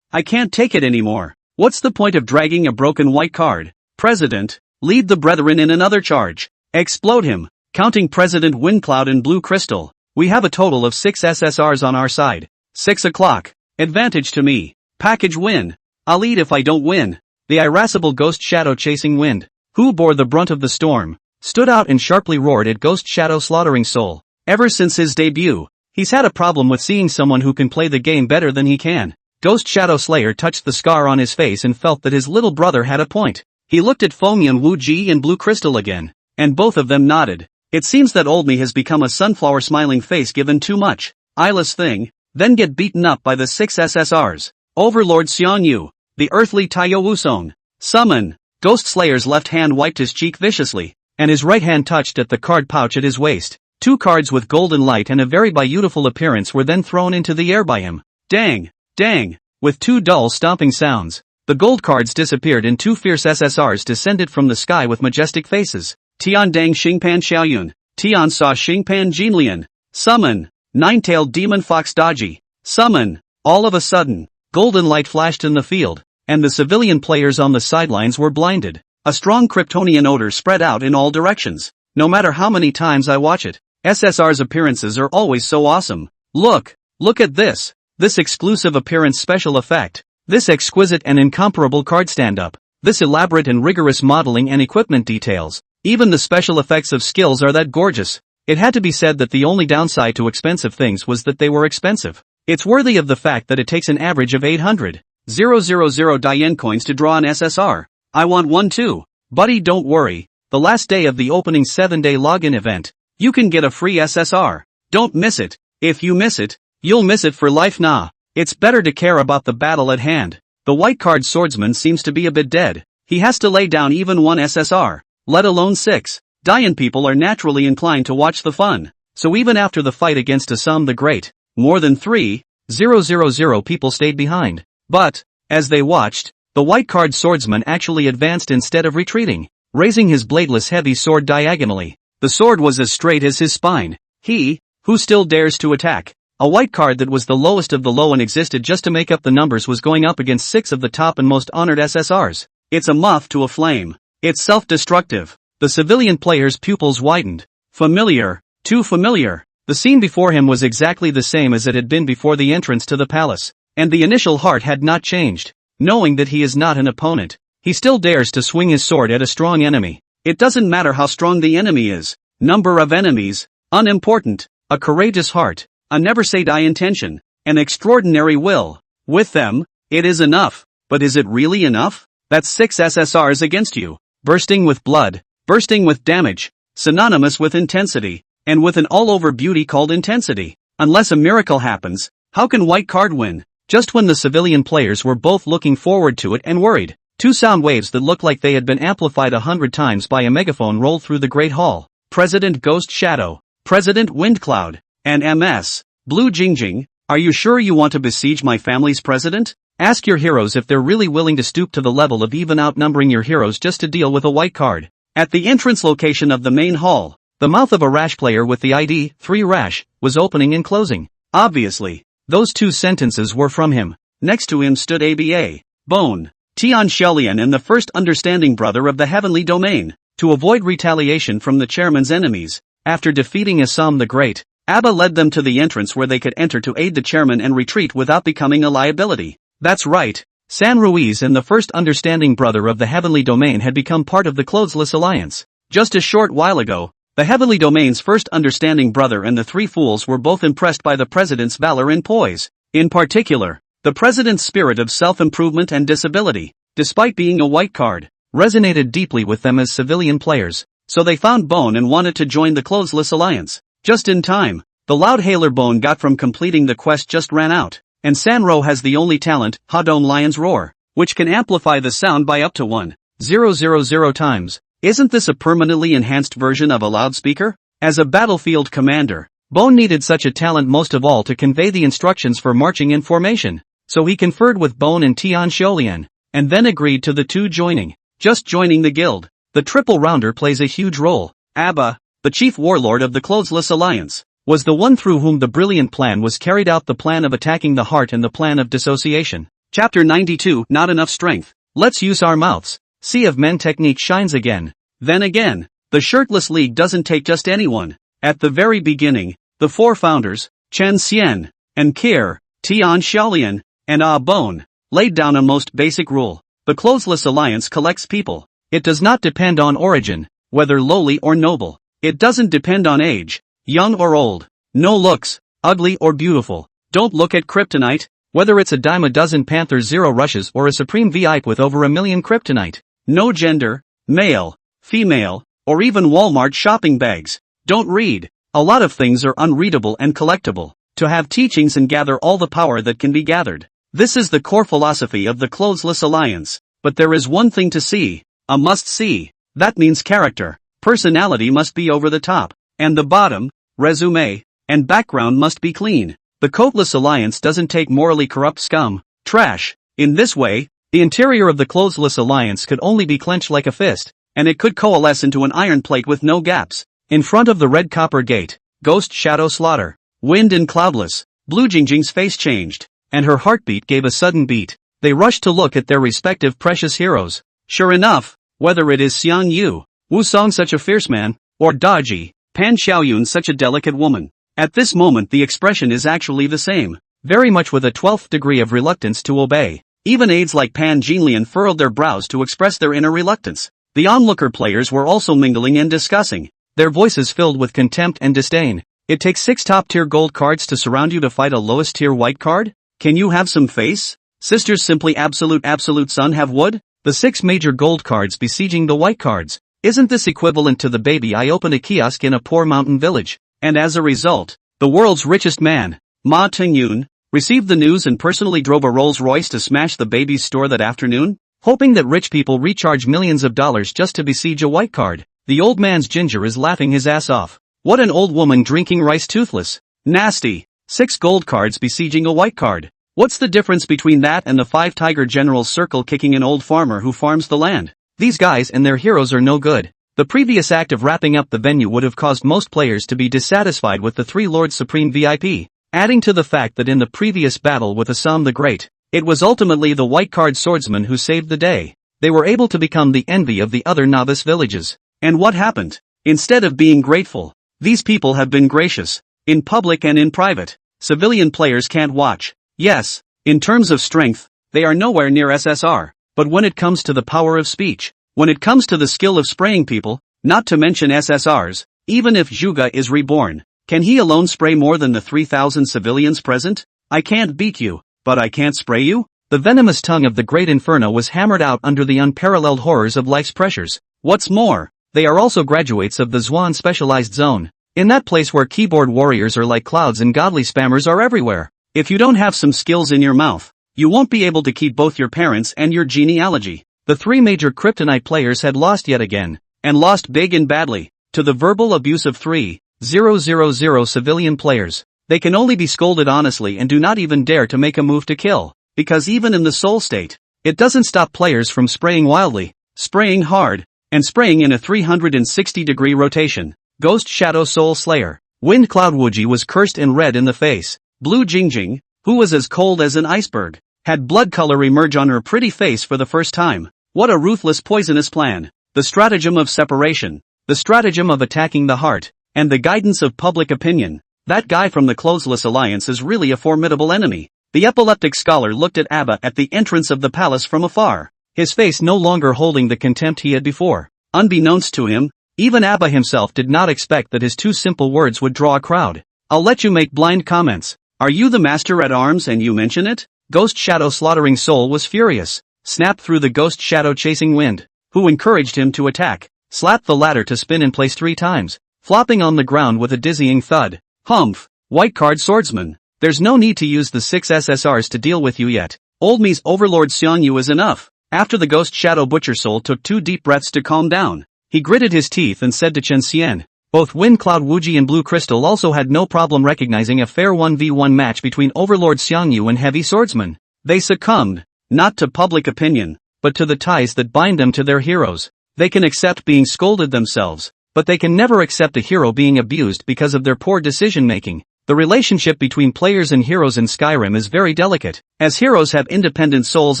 I can't take it anymore. What's the point of dragging a broken white card? President, lead the brethren in another charge. Explode him. Counting President Windcloud and Blue Crystal, we have a total of 6 SSRs on our side. 6 o'clock. Advantage to me. Package win. I'll eat if I don't win. The irascible Ghost Shadow Chasing Wind, who bore the brunt of the storm, stood out and sharply roared at Ghost Shadow Slaughtering Soul. Ever since his debut, he's had a problem with seeing someone who can play the game better than he can. Ghost Shadow Slayer touched the scar on his face and felt that his little brother had a point. He looked at Feng Yun Wuji and Blue Crystal again, and both of them nodded. It seems that old me has become a sunflower smiling face given too much eyeless thing. then get beaten up by the 6 SSRs. Overlord Xiangyu, the earthly Taiyo Wusong. Summon. Ghost Slayer's left hand wiped his cheek viciously, and his right hand touched at the card pouch at his waist. 2 cards with golden light and a very beautiful appearance were then thrown into the air by him. Dang! Dang! With 2 dull stomping sounds, the gold cards disappeared and 2 fierce SSRs descended from the sky with majestic faces. Tian Dang Xingpan Xiaoyun. Tian Sa Xingpan Jinlian. Summon. Nine-tailed demon fox Daji. Summon. All of a sudden, golden light flashed in the field, and the civilian players on the sidelines were blinded. A strong Kryptonian odor spread out in all directions. No matter how many times I watch it, SSR's appearances are always so awesome. Look at this. This exclusive appearance special effect. This exquisite and incomparable card stand-up. This elaborate and rigorous modeling and equipment details. Even the special effects of skills are that gorgeous. It had to be said that the only downside to expensive things was that they were expensive. It's worthy of the fact that it takes an average of 800,000 Dien coins to draw an SSR. I want one too. Buddy, don't worry. The last day of the opening 7-day login event, you can get a free SSR. Don't miss it. If you miss it, you'll miss it for life. Nah. It's better to care about the battle at hand. The white card swordsman seems to be a bit dead. He has to lay down even 1 SSR, let alone 6. Dian people are naturally inclined to watch the fun. So even after the fight against Assam the Great, more than 3,000 people stayed behind. But, as they watched, the white card swordsman actually advanced instead of retreating, raising his bladeless heavy sword diagonally. The sword was as straight as his spine. He, who still dares to attack? A white card that was the lowest of the low and existed just to make up the numbers was going up against 6 of the top and most honored SSRs. It's a moth to a flame. It's self-destructive. The civilian player's pupils widened. Familiar. Too familiar. The scene before him was exactly the same as it had been before the entrance to the palace, and the initial heart had not changed. Knowing that he is not an opponent, he still dares to swing his sword at a strong enemy. It doesn't matter how strong the enemy is. Number of enemies, unimportant. A courageous heart, a never-say-die intention, an extraordinary will. With them, it is enough. But is it really enough? That's 6 SSRs against you. Bursting with blood, bursting with damage, synonymous with intensity, and with an all-over beauty called intensity. Unless a miracle happens, how can white card win? Just when the civilian players were both looking forward to it and worried, 2 sound waves that looked like they had been amplified 100 times by a megaphone rolled through the Great Hall. President Ghost Shadow, President Windcloud, and MS Blue Jingjing, are you sure you want to besiege my family's president? Ask your heroes if they're really willing to stoop to the level of even outnumbering your heroes just to deal with a white card. At the entrance location of the main hall, the mouth of a Rash player with the ID 3 Rash was opening and closing. Obviously, those 2 sentences were from him. Next to him stood ABA Bone, Tian Shelian, and the first understanding brother of the heavenly domain. To avoid retaliation from the chairman's enemies, after defeating Assam the Great, Abba led them to the entrance where they could enter to aid the chairman and retreat without becoming a liability. That's right, San Ruiz and the first understanding brother of the heavenly domain had become part of the Clothesless Alliance. Just a short while ago, the heavenly domain's first understanding brother and the 3 fools were both impressed by the president's valor and poise. In particular, the president's spirit of self-improvement and disability, despite being a white card, resonated deeply with them as civilian players. So they found Bone and wanted to join the Clothesless Alliance. Just in time, the loud hailer Bone got from completing the quest just ran out, and Sanro has the only talent, Hadon Lion's Roar, which can amplify the sound by up to 1,000 times. Isn't this a permanently enhanced version of a loudspeaker? As a battlefield commander, Bone needed such a talent most of all to convey the instructions for marching in formation, so he conferred with Bone and Tian Sholian, and then agreed to the 2 joining. Just joining the guild. The triple rounder plays a huge role. Abba, the chief warlord of the Clothesless Alliance, was the one through whom the brilliant plan was carried out, the plan of attacking the heart and the plan of dissociation. Chapter 92, Not Enough Strength. Let's use our mouths. Sea of Men technique shines again. Then again, the Shirtless League doesn't take just anyone. At the very beginning, the 4 founders, Chen Xian, and Kier, Tian Xiaolian, and Ah Bone, laid down a most basic rule. The Clothesless Alliance collects people. It does not depend on origin, whether lowly or noble. It doesn't depend on age, young or old. No looks, ugly or beautiful. Don't look at kryptonite, whether it's a dime a dozen Panther Zero Rushes or a Supreme VIP with over 1 million kryptonite. No gender, male, female, or even Walmart shopping bags. Don't read. A lot of things are unreadable and collectible. to have teachings and gather all the power that can be gathered. This is the core philosophy of the Clothesless Alliance. But there is one thing to see, a must-see. That means character. Personality must be over the top. And the bottom, resume, and background must be clean. The Coatless Alliance doesn't take morally corrupt scum, trash. In this way, the interior of the Clothesless Alliance could only be clenched like a fist, and it could coalesce into an iron plate with no gaps. In front of the red copper gate, Ghost Shadow Slaughter, Wind and Cloudless, Blue Jingjing's face changed, and her heartbeat gave a sudden beat. They rushed to look at their respective precious heroes. Sure enough, whether it is Xiang Yu, Wu Song such a fierce man, or Daji, Pan Xiaoyun such a delicate woman, at this moment the expression is actually the same, very much with a 12th degree of reluctance to obey. Even aides like Pan Jinlian furrowed their brows to express their inner reluctance. The onlooker players were also mingling and discussing, their voices filled with contempt and disdain. It takes 6 top-tier gold cards to surround you to fight a lowest-tier white card? Can you have some face? Sisters simply absolute son have wood? The 6 major gold cards besieging the white cards. Isn't this equivalent to the baby I opened a kiosk in a poor mountain village? And as a result, the world's richest man, Ma Tingyun, received the news and personally drove a Rolls-Royce to smash the baby's store that afternoon, hoping that rich people recharge millions of dollars just to besiege a white card. The old man's ginger is laughing his ass off. What an old woman drinking rice toothless. Nasty. 6 gold cards besieging a white card. What's the difference between that and the 5 tiger generals circle kicking an old farmer who farms the land? These guys and their heroes are no good. The previous act of wrapping up the venue would have caused most players to be dissatisfied with the 3 Lords Supreme VIP. Adding to the fact that in the previous battle with Assam the Great, it was ultimately the white card swordsman who saved the day. They were able to become the envy of the other novice villages. And what happened? Instead of being grateful, these people have been gracious. In public and in private, civilian players can't watch. Yes, in terms of strength, they are nowhere near SSR. But when it comes to the power of speech, when it comes to the skill of spraying people, not to mention SSRs, even if Zhuge is reborn, can he alone spray more than the 3,000 civilians present? I can't beat you, but I can't spray you? The venomous tongue of the Great Inferno was hammered out under the unparalleled horrors of life's pressures. What's more, they are also graduates of the Zhuan Specialized Zone, in that place where keyboard warriors are like clouds and godly spammers are everywhere. If you don't have some skills in your mouth, you won't be able to keep both your parents and your genealogy. The 3 major kryptonite players had lost yet again, and lost big and badly, to the verbal abuse of 3,000 civilian players. They can only be scolded honestly and do not even dare to make a move to kill, because even in the soul state, it doesn't stop players from spraying wildly, spraying hard, and spraying in a 360-degree rotation. Ghost Shadow Soul Slayer, Wind Cloud Wuji was cursed and red in the face. Blue Jingjing, who was as cold as an iceberg, had blood color emerge on her pretty face for the first time. What a ruthless poisonous plan. The stratagem of separation, the stratagem of attacking the heart, and the guidance of public opinion. That guy from the Clothesless Alliance is really a formidable enemy. The epileptic scholar looked at Abba at the entrance of the palace from afar, his face no longer holding the contempt he had before. Unbeknownst to him, even Abba himself did not expect that his 2 simple words would draw a crowd. I'll let you make blind comments. Are you the master at arms and you mention it? Ghost Shadow Slaughtering Soul was furious, snapped through the Ghost Shadow Chasing Wind, who encouraged him to attack, slapped the ladder to spin in place 3 times, flopping on the ground with a dizzying thud. Humph, white card swordsman. There's no need to use the 6 SSRs to deal with you yet. Old me's Overlord Xiang Yu is enough. After the Ghost Shadow Butcher Soul took 2 deep breaths to calm down, he gritted his teeth and said to Chen Xian. Both Wind Cloud Wuji and Blue Crystal also had no problem recognizing a fair 1v1 match between Overlord Xiang Yu and Heavy Swordsman. They succumbed, not to public opinion, but to the ties that bind them to their heroes. They can accept being scolded themselves, but they can never accept a hero being abused because of their poor decision-making. The relationship between players and heroes in Skyrim is very delicate, as heroes have independent souls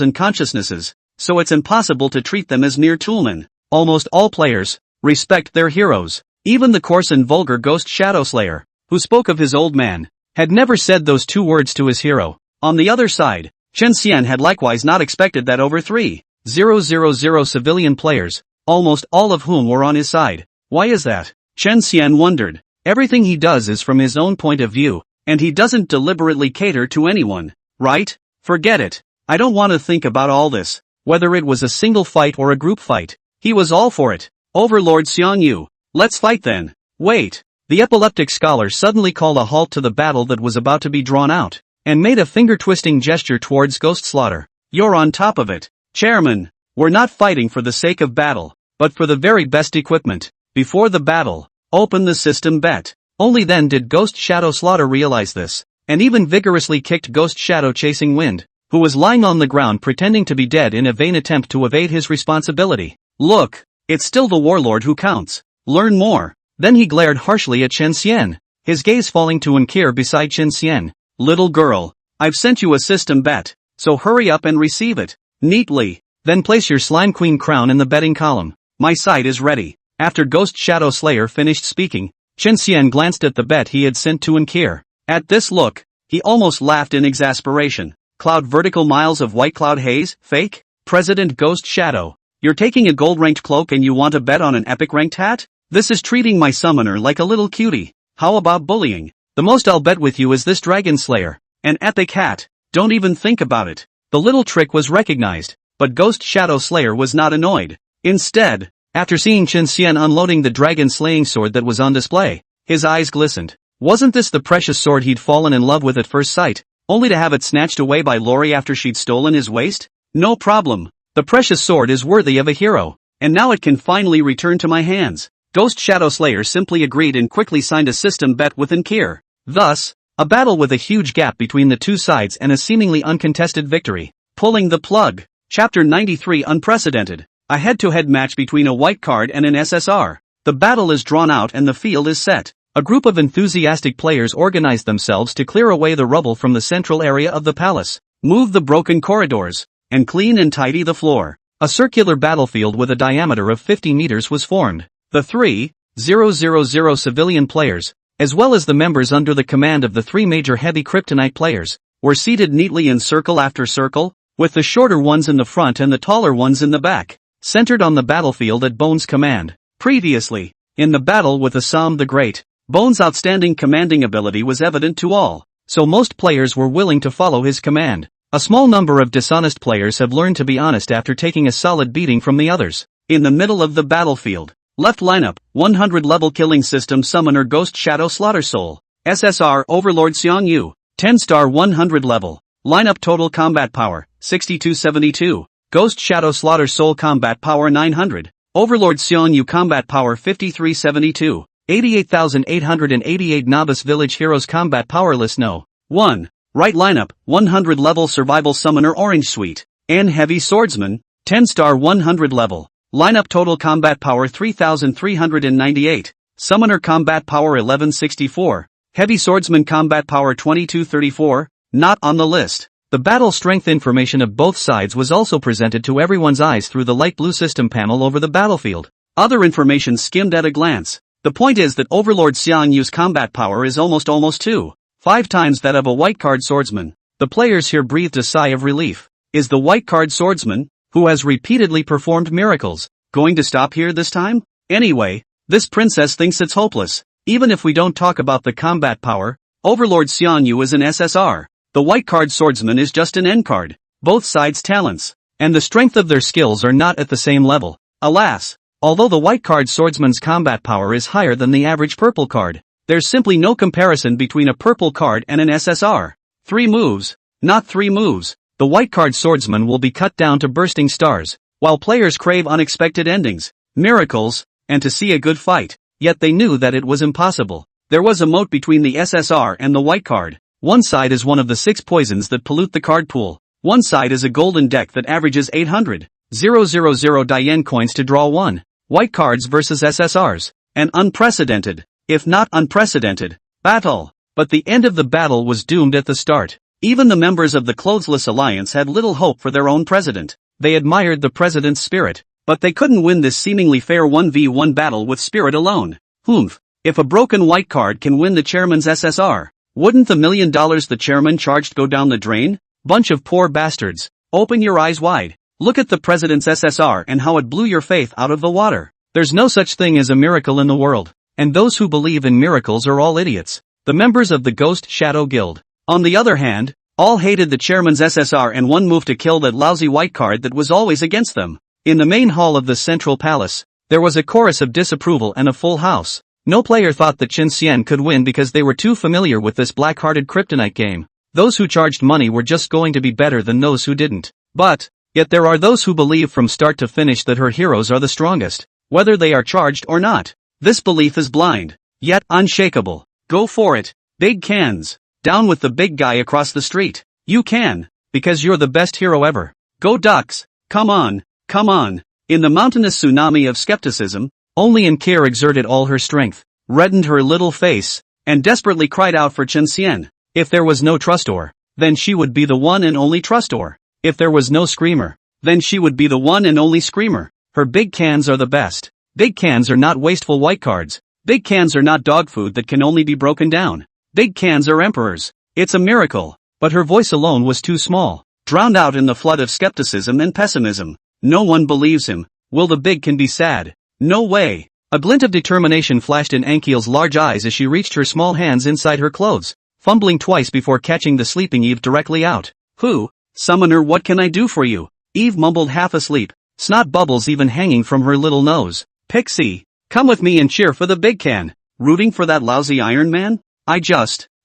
and consciousnesses, so it's impossible to treat them as mere toolmen. Almost all players respect their heroes. Even the coarse and vulgar Ghost Shadow Slayer, who spoke of his old man, had never said those 2 words to his hero. On the other side, Chen Xian had likewise not expected that over 3,000 civilian players, almost all of whom were on his side. Why is that? Chen Xian wondered. Everything he does is from his own point of view, and he doesn't deliberately cater to anyone, right? Forget it. I don't want to think about all this, whether it was a single fight or a group fight. He was all for it. Overlord Xiang Yu. Let's fight then. Wait. The epileptic scholar suddenly called a halt to the battle that was about to be drawn out, and made a finger-twisting gesture towards Ghost Slaughter. "You're on top of it, Chairman. We're not fighting for the sake of battle, but for the very best equipment. Before the battle, open the system bet." Only then did Ghost Shadow Slaughter realize this, and even vigorously kicked Ghost Shadow Chasing Wind, who was lying on the ground pretending to be dead in a vain attempt to evade his responsibility. "Look, it's still the warlord who counts. Learn more." Then he glared harshly at Chen Xian, his gaze falling to Enkir beside Chen Xian. "Little girl, I've sent you a system bet, so hurry up and receive it neatly. Then place your Slime Queen crown in the betting column. My side is ready." After Ghost Shadow Slayer finished speaking, Chen Xian glanced at the bet he had sent to Enkir. At this look, he almost laughed in exasperation. "Cloud vertical miles of white cloud haze, fake? President Ghost Shadow, you're taking a gold-ranked cloak and you want to bet on an epic-ranked hat? This is treating my summoner like a little cutie. How about bullying? The most I'll bet with you is this Dragon Slayer. An epic hat. Don't even think about it." The little trick was recognized, but Ghost Shadow Slayer was not annoyed. Instead, after seeing Chen Xian unloading the dragon-slaying sword that was on display, his eyes glistened. Wasn't this the precious sword he'd fallen in love with at first sight, only to have it snatched away by Lori after she'd stolen his waist? No problem. The precious sword is worthy of a hero, and now it can finally return to my hands. Ghost Shadow Slayer simply agreed and quickly signed a system bet with Enkir. Thus, a battle with a huge gap between the two sides and a seemingly uncontested victory. Pulling the plug. Chapter 93 Unprecedented. A head-to-head match between a white card and an SSR. The battle is drawn out and the field is set. A group of enthusiastic players organize themselves to clear away the rubble from the central area of the palace, move the broken corridors, and clean and tidy the floor. A circular battlefield with a diameter of 50 meters was formed. The 3,000 civilian players, as well as the members under the command of the three major heavy kryptonite players, were seated neatly in circle after circle, with the shorter ones in the front and the taller ones in the back, centered on the battlefield at Bone's command. Previously, in the battle with Assam the Great, Bone's outstanding commanding ability was evident to all, so most players were willing to follow his command. A small number of dishonest players have learned to be honest after taking a solid beating from the others. In the middle of the battlefield, left lineup, 100 level killing system summoner Ghost Shadow Slaughter Soul, SSR Overlord Xiang Yu, 10-star 100 level, lineup total combat power, 6272, Ghost Shadow Slaughter Soul combat power 900, Overlord Xiang Yu combat power 5372, 88,888 Novice Village Heroes combat power list no. 1. Right lineup, 100 level survival summoner Orange Suite, and Heavy Swordsman, 10-star 100 level. Lineup total combat power 3,398, Summoner combat power 1164, Heavy Swordsman combat power 2234, not on the list. The battle strength information of both sides was also presented to everyone's eyes through the light blue system panel over the battlefield. Other information skimmed at a glance. The point is that Overlord Xiang Yu's combat power is almost 5 times that of a white card swordsman. The players here breathed a sigh of relief. Is the white card swordsman, who has repeatedly performed miracles, going to stop here this time? Anyway, this princess thinks it's hopeless. Even if we don't talk about the combat power, Overlord Xiang Yu is an SSR. The white card swordsman is just an N card. Both sides' talents and the strength of their skills are not at the same level. Alas, although the white card swordsman's combat power is higher than the average purple card, there's simply no comparison between a purple card and an SSR. 3 moves, not 3 moves. The white card swordsman will be cut down to bursting stars, while players crave unexpected endings, miracles, and to see a good fight. Yet they knew that it was impossible. There was a moat between the SSR and the white card. One side is one of the 6 poisons that pollute the card pool. One side is a golden deck that averages 800,000 Dian coins to draw 1. White cards versus SSRs. An unprecedented, if not unprecedented, battle. But the end of the battle was doomed at the start. Even the members of the Clothesless Alliance had little hope for their own president. They admired the president's spirit, but they couldn't win this seemingly fair 1v1 battle with spirit alone. Humph. If a broken white card can win the chairman's SSR, wouldn't the $1 million the chairman charged go down the drain? Bunch of poor bastards. Open your eyes wide. Look at the president's SSR and how it blew your faith out of the water. There's no such thing as a miracle in the world, and those who believe in miracles are all idiots. The members of the Ghost Shadow Guild, on the other hand, all hated the chairman's SSR and one moved to kill that lousy white card that was always against them. In the main hall of the central palace, there was a chorus of disapproval and a full house. No player thought that Qin Xian could win because they were too familiar with this black-hearted kryptonite game. Those who charged money were just going to be better than those who didn't. But, yet there are those who believe from start to finish that her heroes are the strongest, whether they are charged or not. This belief is blind, yet unshakable. Go for it, big cans. Down with the big guy across the street. You can, because you're the best hero ever. Go Ducks, come on, come on. In the mountainous tsunami of skepticism, only Nkir exerted all her strength, reddened her little face, and desperately cried out for Qin Xian. If there was no trustor, then she would be the one and only trustor. If there was no screamer, then she would be the one and only screamer. Her big cans are the best. Big cans are not wasteful white cards. Big cans are not dog food that can only be broken down. Big cans are emperors. It's a miracle. But her voice alone was too small, drowned out in the flood of skepticism and pessimism. No one believes him. Will the big can be sad? No way. A glint of determination flashed in Ankiel's large eyes as she reached her small hands inside her clothes, fumbling twice before catching the sleeping Eve directly out. Who? Summoner, what can I do for you? Eve mumbled half asleep, snot bubbles even hanging from her little nose. Pixie, come with me and cheer for the big can. Rooting for that lousy Iron Man?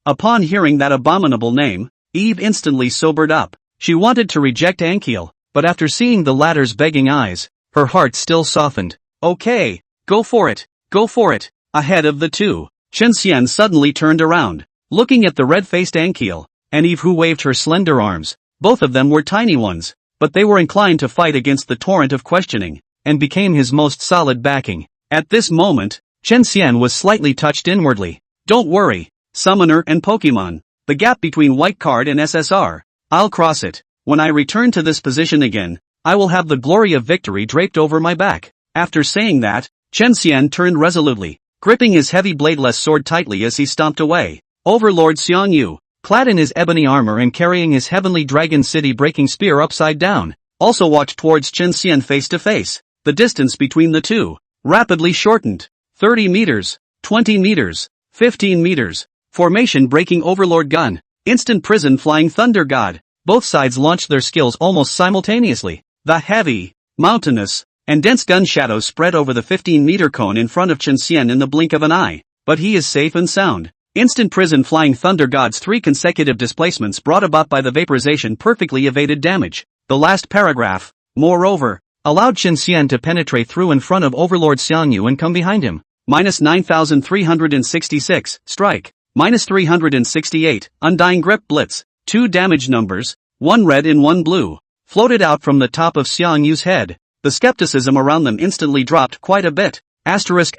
Upon hearing that abominable name, Eve instantly sobered up. She wanted to reject Ankiel, but after seeing the latter's begging eyes, her heart still softened. Okay, go for it, go for it. Ahead of the two, Qin Xian suddenly turned around, looking at the red-faced Ankiel, and Eve who waved her slender arms. Both of them were tiny ones, but they were inclined to fight against the torrent of questioning, and became his most solid backing. At this moment, Qin Xian was slightly touched inwardly. Don't worry, Summoner and Pokemon. The gap between white card and SSR, I'll cross it. When I return to this position again, I will have the glory of victory draped over my back. After saying that, Qin Xian turned resolutely, gripping his heavy bladeless sword tightly as he stomped away. Overlord Xiangyu, clad in his ebony armor and carrying his heavenly dragon city-breaking spear upside down, also walked towards Qin Xian face to face. The distance between the two rapidly shortened. 30 meters, 20 meters, 15 meters. Formation breaking overlord gun. Instant prison flying thunder god. Both sides launched their skills almost simultaneously. The heavy, mountainous, and dense gun shadows spread over the 15-meter cone in front of Qin Xian in the blink of an eye. But he is safe and sound. Instant prison flying thunder god's 3 consecutive displacements brought about by the vaporization perfectly evaded damage. The last paragraph, moreover, allowed Qin Xian to penetrate through in front of Overlord Xiangyu and come behind him. -9366, strike. -368, undying grip blitz. 2 damage numbers, 1 red and 1 blue, floated out from the top of Xiangyu's head. The skepticism around them instantly dropped quite a bit. Asterisk.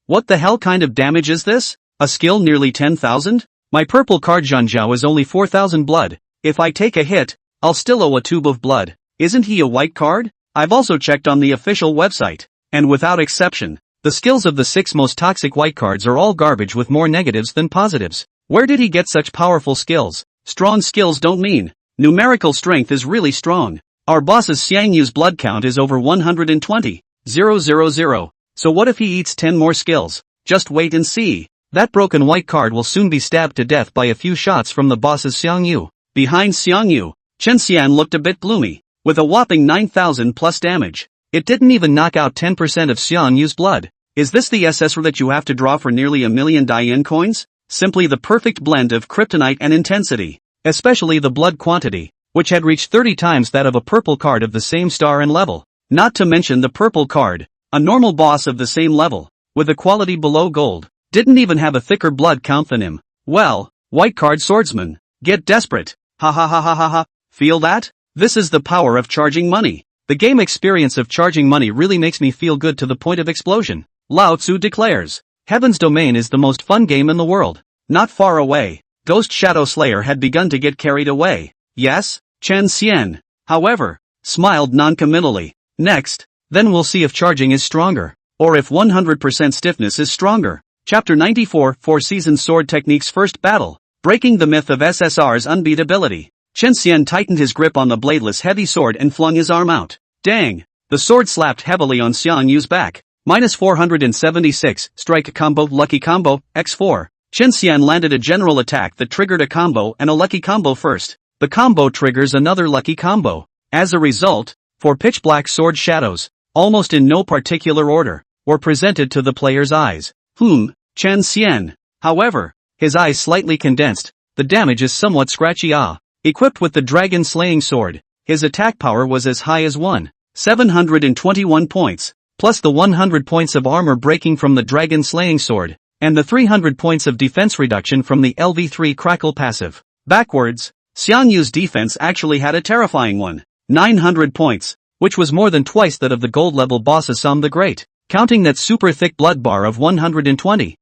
What the hell kind of damage is this? A skill nearly 10,000? My purple card Zhanzhao is only 4,000 blood. If I take a hit, I'll still owe a tube of blood. Isn't he a white card? I've also checked on the official website, and without exception, the skills of the 6 most toxic white cards are all garbage with more negatives than positives. Where did he get such powerful skills? Strong skills don't mean numerical strength is really strong. Our boss's Xiangyu's blood count is over 120,000. So what if he eats 10 more skills? Just wait and see. That broken white card will soon be stabbed to death by a few shots from the boss's Xiangyu. Behind Xiangyu, Qin Xian looked a bit gloomy. With a whopping 9,000 plus damage, it didn't even knock out 10% of Xiangyu's blood. Is this the SSR that you have to draw for nearly 1,000,000 Dian coins? Simply the perfect blend of kryptonite and intensity. Especially the blood quantity, which had reached 30 times that of a purple card of the same star and level. Not to mention the purple card, a normal boss of the same level, with a quality below gold, didn't even have a thicker blood count than him. Well, white card swordsman, get desperate. Ha ha ha ha ha ha. Feel that? This is the power of charging money. The game experience of charging money really makes me feel good to the point of explosion. Lao Tzu declares, Heaven's Domain is the most fun game in the world. Not far away, Ghost Shadow Slayer had begun to get carried away. Yes, Qin Xian, however, smiled non-committally. Next, then we'll see if charging is stronger, or if 100% stiffness is stronger. Chapter 94, 4 Seasoned Sword Techniques First Battle, breaking the myth of SSR's unbeatability. Qin Xian tightened his grip on the bladeless heavy sword and flung his arm out. Dang! The sword slapped heavily on Xiangyu's back. -476, strike combo, lucky combo, x4. Qin Xian landed a general attack that triggered a combo and a lucky combo first. The combo triggers another lucky combo. As a result, 4 pitch black sword shadows, almost in no particular order, were presented to the player's eyes. Chen Xian. However, his eyes slightly condensed. The damage is somewhat scratchy. Equipped with the dragon slaying sword, his attack power was as high as 721 points, plus the 100 points of armor breaking from the dragon slaying sword, and the 300 points of defense reduction from the LV3 crackle passive. Backwards, Xiang Yu's defense actually had a terrifying 900 points, which was more than twice that of the gold level boss Assam the Great. Counting that super thick blood bar of 120,000.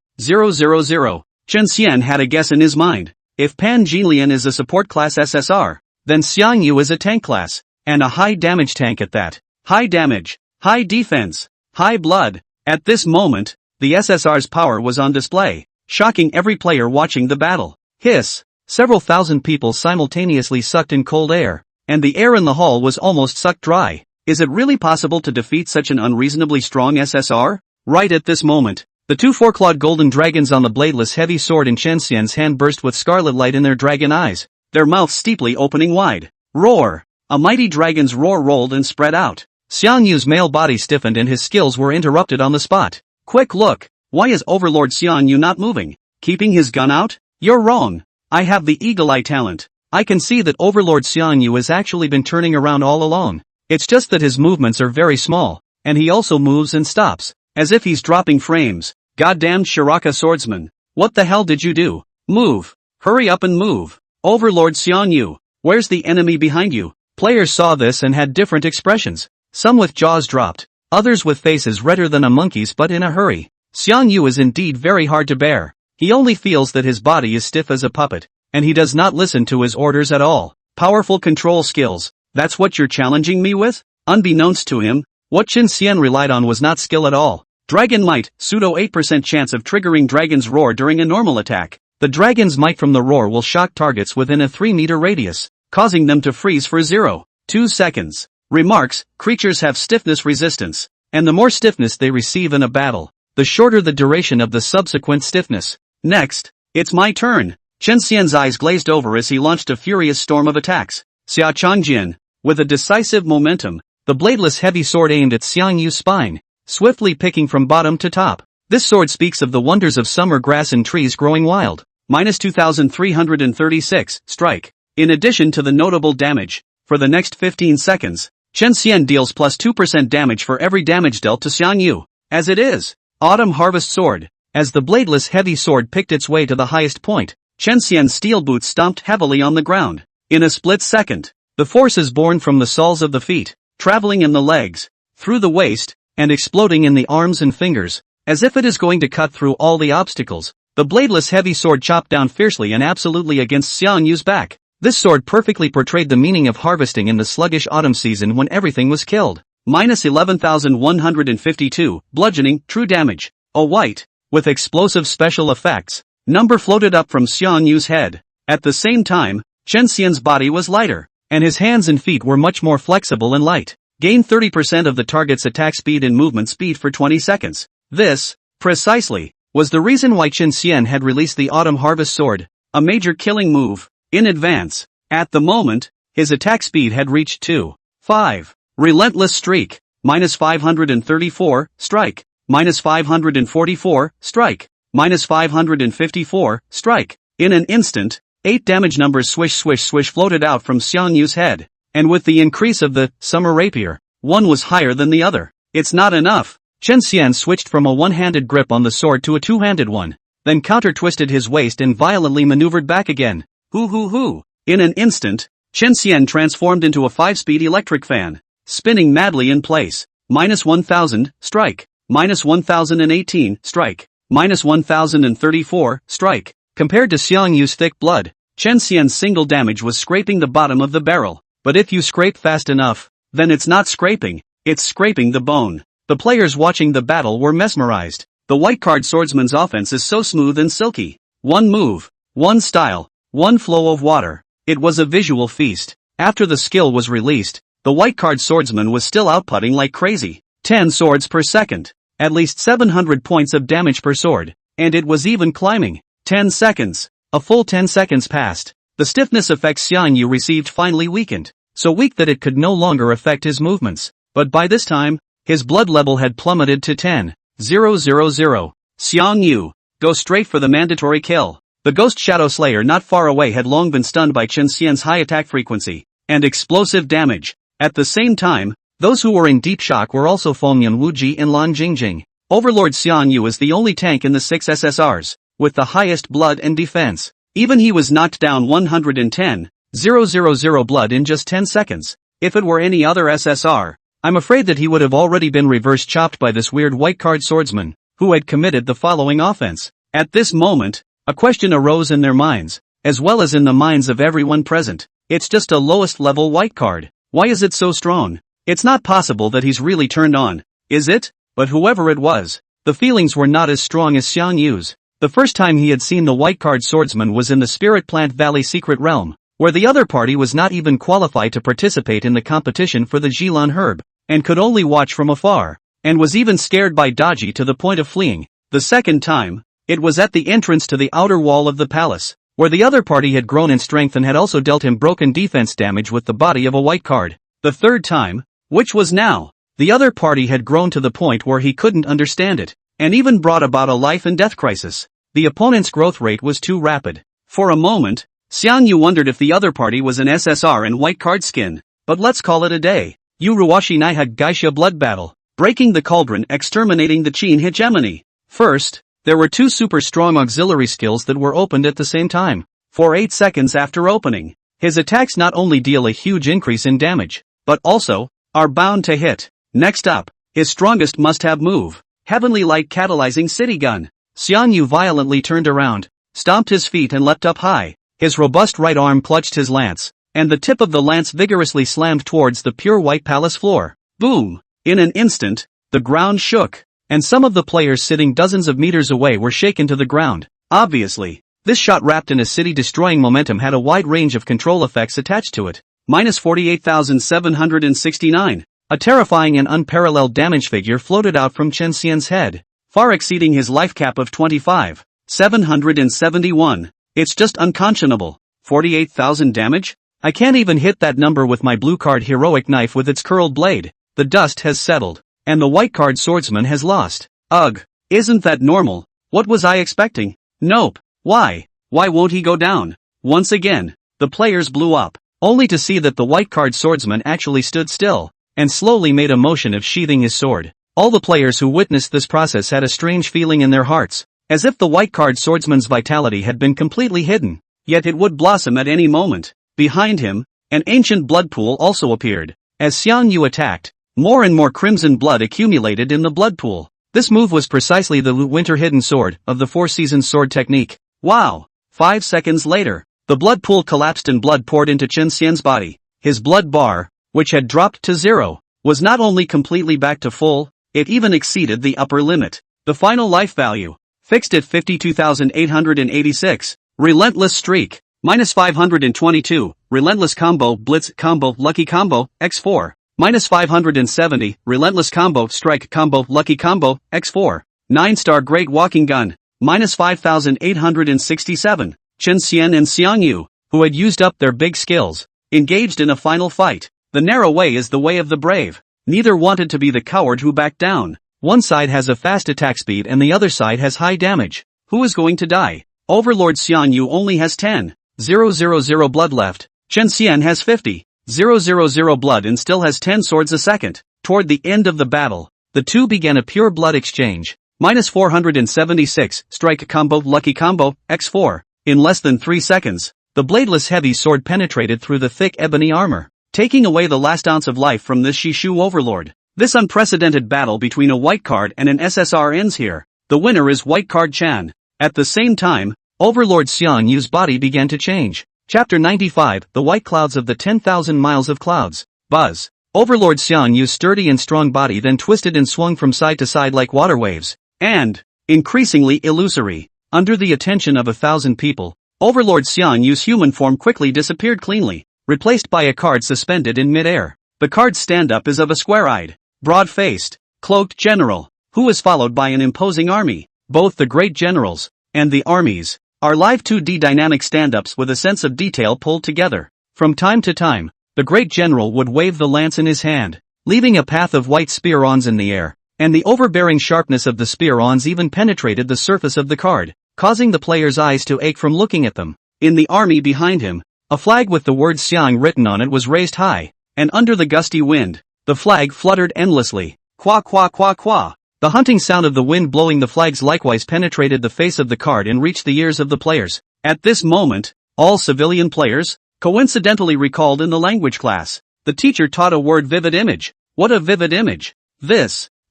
Chen Xian had a guess in his mind. If Pan Jinlian is a support class SSR, then Xiang Yu is a tank class, and a high damage tank at that. High damage, high defense, high blood. At this moment, the SSR's power was on display, shocking every player watching the battle. Hiss! Several thousand people simultaneously sucked in cold air, and the air in the hall was almost sucked dry. Is it really possible to defeat such an unreasonably strong SSR? Right at this moment, the two four-clawed golden dragons on the bladeless heavy sword in Chen Xian's hand burst with scarlet light in their dragon eyes, their mouths steeply opening wide. Roar! A mighty dragon's roar rolled and spread out. Xiang Yu's male body stiffened and his skills were interrupted on the spot. Quick look! Why is Overlord Xiang Yu not moving? Keeping his gun out? You're wrong! I have the eagle eye talent. I can see that Overlord Xiang Yu has actually been turning around all along. It's just that his movements are very small, and he also moves and stops, as if he's dropping frames. Goddamned Shiraka swordsman. What the hell did you do? Move. Hurry up and move. Overlord Xiang Yu. Where's the enemy behind you? Players saw this and had different expressions. Some with jaws dropped, others with faces redder than a monkey's but in a hurry. Xiang Yu is indeed very hard to bear. He only feels that his body is stiff as a puppet, and he does not listen to his orders at all. Powerful control skills. That's what you're challenging me with? Unbeknownst to him, what Chen Xian relied on was not skill at all. Dragon Might, pseudo 8% chance of triggering Dragon's Roar during a normal attack. The Dragon's Might from the roar will shock targets within a 3-meter radius, causing them to freeze for 0.2 seconds. Remarks, creatures have stiffness resistance, and the more stiffness they receive in a battle, the shorter the duration of the subsequent stiffness. Next, it's my turn. Chen Xian's eyes glazed over as he launched a furious storm of attacks. Xia Changjin, with a decisive momentum, the bladeless heavy sword aimed at Xiang Yu's spine, swiftly picking from bottom to top. This sword speaks of the wonders of summer grass and trees growing wild. Minus 2,336, strike. In addition to the notable damage, for the next 15 seconds, Chen Xian deals plus 2% damage for every damage dealt to Xiang Yu. As it is, Autumn Harvest Sword. As the bladeless heavy sword picked its way to the highest point, Chen Xian's steel boots stomped heavily on the ground. In a split second, the force is born from the soles of the feet, traveling in the legs, through the waist, and exploding in the arms and fingers, as if it is going to cut through all the obstacles. The bladeless heavy sword chopped down fiercely and absolutely against Xiang Yu's back. This sword perfectly portrayed the meaning of harvesting in the sluggish autumn season when everything was killed. Minus 11,152, bludgeoning, true damage. A white, with explosive special effects, number floated up from Xiang Yu's head. At the same time, Chen Xian's body was lighter, and his hands and feet were much more flexible and light. Gain 30% of the target's attack speed and movement speed for 20 seconds. This, precisely, was the reason why Chen Xian had released the Autumn Harvest Sword, a major killing move, in advance. At the moment, his attack speed had reached 2.5. Relentless streak. Minus 534, strike. Minus 544, strike. Minus 554, strike. In an instant, 8 damage numbers swish swish swish floated out from Xiang Yu's head, and with the increase of the summer rapier, one was higher than the other. It's not enough. Chen Xian switched from a one-handed grip on the sword to a two-handed one, then counter-twisted his waist and violently maneuvered back again. Hoo. In an instant, Chen Xian transformed into a 5-speed electric fan, spinning madly in place. Minus 1,000, strike. Minus 1,018, strike. Minus 1,034, strike. Compared to Xiang Yu's thick blood, Chen Xian's single damage was scraping the bottom of the barrel. But if you scrape fast enough, then it's not scraping, it's scraping the bone. The players watching the battle were mesmerized. The white-card swordsman's offense is so smooth and silky. One move, one style, one flow of water. It was a visual feast. After the skill was released, the white-card swordsman was still outputting like crazy. 10 swords per second. At least 700 points of damage per sword. And it was even climbing. 10 seconds. A full 10 seconds passed. The stiffness effects Xiang Yu received finally weakened. So weak that it could no longer affect his movements. But by this time, his blood level had plummeted to 10. 000. Xiang Yu. Go straight for the mandatory kill. The Ghost Shadow Slayer not far away had long been stunned by Chen Xian's high attack frequency and explosive damage. At the same time, those who were in deep shock were also Fengyan Wuji and Lan Jingjing. Overlord Xiang Yu is the only tank in the 6 SSRs, with the highest blood and defense. Even he was knocked down 110,000 blood in just 10 seconds. If it were any other SSR, I'm afraid that he would have already been reverse chopped by this weird white card swordsman, who had committed the following offense. At this moment, a question arose in their minds, as well as in the minds of everyone present. It's just a lowest level white card. Why is it so strong? It's not possible that he's really turned on, is it? But whoever it was, the feelings were not as strong as Xiang Yu's. The first time he had seen the white card swordsman was in the Spirit Plant Valley Secret Realm, where the other party was not even qualified to participate in the competition for the Jilan herb, and could only watch from afar, and was even scared by Daji to the point of fleeing. The second time, it was at the entrance to the outer wall of the palace, where the other party had grown in strength and had also dealt him broken defense damage with the body of a white card. The third time, which was now, the other party had grown to the point where he couldn't understand it, and even brought about a life and death crisis. The opponent's growth rate was too rapid. For a moment, Xiang Yu wondered if the other party was an SSR and white card skin, but let's call it a day. Yu Ruwashi Naihag Gaisha blood battle, breaking the cauldron, exterminating the Qin hegemony. First, there were two super strong auxiliary skills that were opened at the same time. For 8 seconds after opening, his attacks not only deal a huge increase in damage, but also, are bound to hit. Next up, his strongest must-have move, Heavenly Light Catalyzing City Gun. Xiang Yu violently turned around, stomped his feet and leapt up high. His robust right arm clutched his lance, and the tip of the lance vigorously slammed towards the pure white palace floor. Boom! In an instant, the ground shook, and some of the players sitting dozens of meters away were shaken to the ground. Obviously, this shot wrapped in a city-destroying momentum had a wide range of control effects attached to it. Minus 48,769. A terrifying and unparalleled damage figure floated out from Chen Xian's head, far exceeding his life cap of 25,771. It's just unconscionable. 48,000 damage? I can't even hit that number with my blue card heroic knife with its curled blade. The dust has settled, and the white card swordsman has lost. Ugh, isn't that normal? What was I expecting? Nope. Why won't he go down? Once again, the players blew up, only to see that the white card swordsman actually stood still, and slowly made a motion of sheathing his sword. All the players who witnessed this process had a strange feeling in their hearts, as if the white card swordsman's vitality had been completely hidden, yet it would blossom at any moment. Behind him, an ancient blood pool also appeared. As Xiang Yu attacked, more and more crimson blood accumulated in the blood pool. This move was precisely the winter hidden sword of the Four Seasons sword technique. Wow! 5 seconds later, the blood pool collapsed and blood poured into Chen Xian's body. His blood bar, which had dropped to 0, was not only completely back to full, it even exceeded the upper limit. The final life value, fixed at 52,886. Relentless streak, minus 522. Relentless combo, blitz combo, lucky combo, x4. Minus 570. Relentless combo, strike combo, lucky combo, x4. 9-star great walking gun, minus 5,867. Chen Xian and Xiang Yu, who had used up their big skills, engaged in a final fight. The narrow way is the way of the brave. Neither wanted to be the coward who backed down. One side has a fast attack speed and the other side has high damage. Who is going to die? Overlord Xiang Yu only has 10,000 blood left. Chen Xian has 50,000 blood and still has 10 swords a second. Toward the end of the battle, the two began a pure blood exchange. Minus 476, strike combo, lucky combo, x4. In less than 3 seconds, the bladeless heavy sword penetrated through the thick ebony armor, taking away the last ounce of life from this Shishu overlord. This unprecedented battle between a white card and an SSR ends here. The winner is white card Chan. At the same time, Overlord Xiang Yu's body began to change. Chapter 95, The White Clouds of the 10,000 Miles of Clouds. Buzz. Overlord Xiang Yu's sturdy and strong body then twisted and swung from side to side like water waves, and, increasingly illusory, under the attention of 1,000 people, Overlord Xiang Yu's human form quickly disappeared cleanly, replaced by a card suspended in mid-air. The card's stand-up is of a square-eyed, broad-faced, cloaked general, who is followed by an imposing army. Both the great generals and the armies are live 2D dynamic stand-ups with a sense of detail pulled together. From time to time, the great general would wave the lance in his hand, leaving a path of white spear-ons in the air, and the overbearing sharpness of the spear-ons even penetrated the surface of the card, causing the player's eyes to ache from looking at them. In the army behind him, a flag with the word Xiang written on it was raised high, and under the gusty wind, the flag fluttered endlessly. Qua qua qua qua. The hunting sound of the wind blowing the flags likewise penetrated the face of the card and reached the ears of the players. At this moment, all civilian players, coincidentally recalled in the language class, the teacher taught a word vivid image. What a vivid image.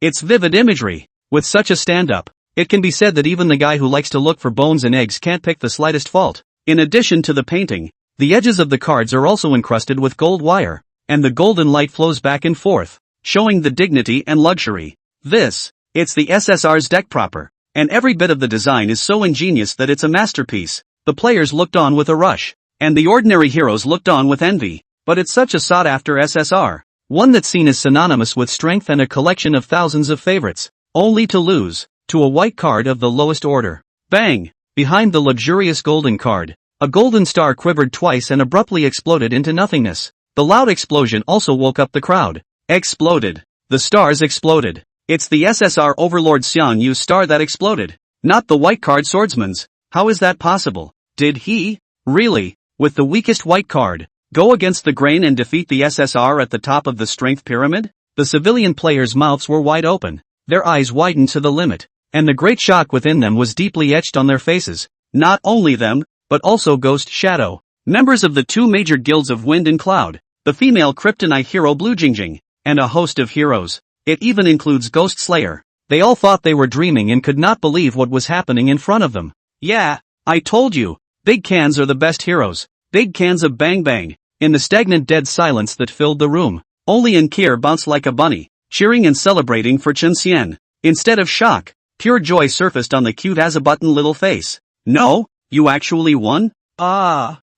It's vivid imagery. With such a stand-up, it can be said that even the guy who likes to look for bones and eggs can't pick the slightest fault. In addition to the painting, the edges of the cards are also encrusted with gold wire, and the golden light flows back and forth, showing the dignity and luxury. It's the SSR's deck proper, and every bit of the design is so ingenious that it's a masterpiece. The players looked on with a rush, and the ordinary heroes looked on with envy. But it's such a sought-after SSR, one that's seen as synonymous with strength and a collection of thousands of favorites, only to lose to a white card of the lowest order. Bang! Behind the luxurious golden card, a golden star quivered twice and abruptly exploded into nothingness. The loud explosion also woke up the crowd. Exploded. The stars exploded. It's the SSR Overlord Xiang Yu's star that exploded, not the white card swordsman's. How is that possible? Did he, really, with the weakest white card, go against the grain and defeat the SSR at the top of the strength pyramid? The civilian players' mouths were wide open, their eyes widened to the limit, and the great shock within them was deeply etched on their faces. Not only them, but also Ghost Shadow, members of the two major guilds of Wind and Cloud, the female kryptonite hero Blue Jingjing, and a host of heroes. It even includes Ghost Slayer. They all thought they were dreaming and could not believe what was happening in front of them. Yeah, I told you, big cans are the best heroes. Big cans of bang bang. In the stagnant dead silence that filled the room, only Nkir bounced like a bunny, cheering and celebrating for Chen Xian. Instead of shock, pure joy surfaced on the cute as a button little face. No, you actually won?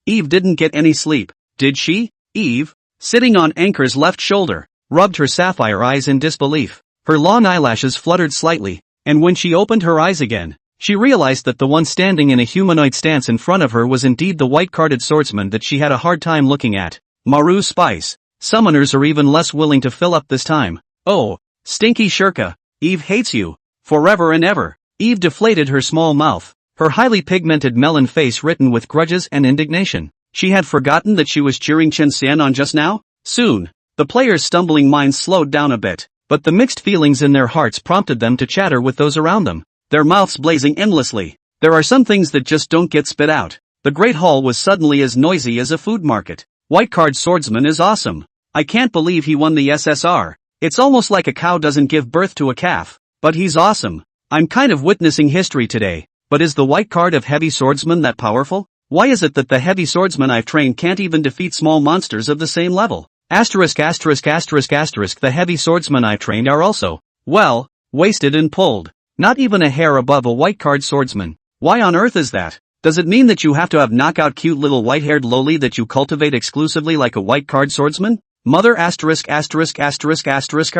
Eve didn't get any sleep, did she? Eve, sitting on Anchor's left shoulder, rubbed her sapphire eyes in disbelief. Her long eyelashes fluttered slightly, and when she opened her eyes again, she realized that the one standing in a humanoid stance in front of her was indeed the white-carded swordsman that she had a hard time looking at. Maru Spice. Summoners are even less willing to fill up this time. Oh, stinky Shirka. Eve hates you. Forever and ever. Eve deflated her small mouth, her highly pigmented melon face written with grudges and indignation. She had forgotten that she was cheering Chen Xian on just now? Soon, the players' stumbling minds slowed down a bit, but the mixed feelings in their hearts prompted them to chatter with those around them, their mouths blazing endlessly. There are some things that just don't get spit out. The Great Hall was suddenly as noisy as a food market. White Card Swordsman is awesome. I can't believe he won the SSR. It's almost like a cow doesn't give birth to a calf. But he's awesome. I'm kind of witnessing history today. But is the white card of Heavy Swordsman that powerful? Why is it that the heavy swordsman I've trained can't even defeat small monsters of the same level? Asterisk asterisk asterisk asterisk. The heavy swordsmen I've trained are also, well, wasted and pulled. Not even a hair above a white card swordsman. Why on earth is that? Does it mean that you have to have knockout cute little white-haired loli that you cultivate exclusively like a white card swordsman? Mother asterisk asterisk asterisk asterisk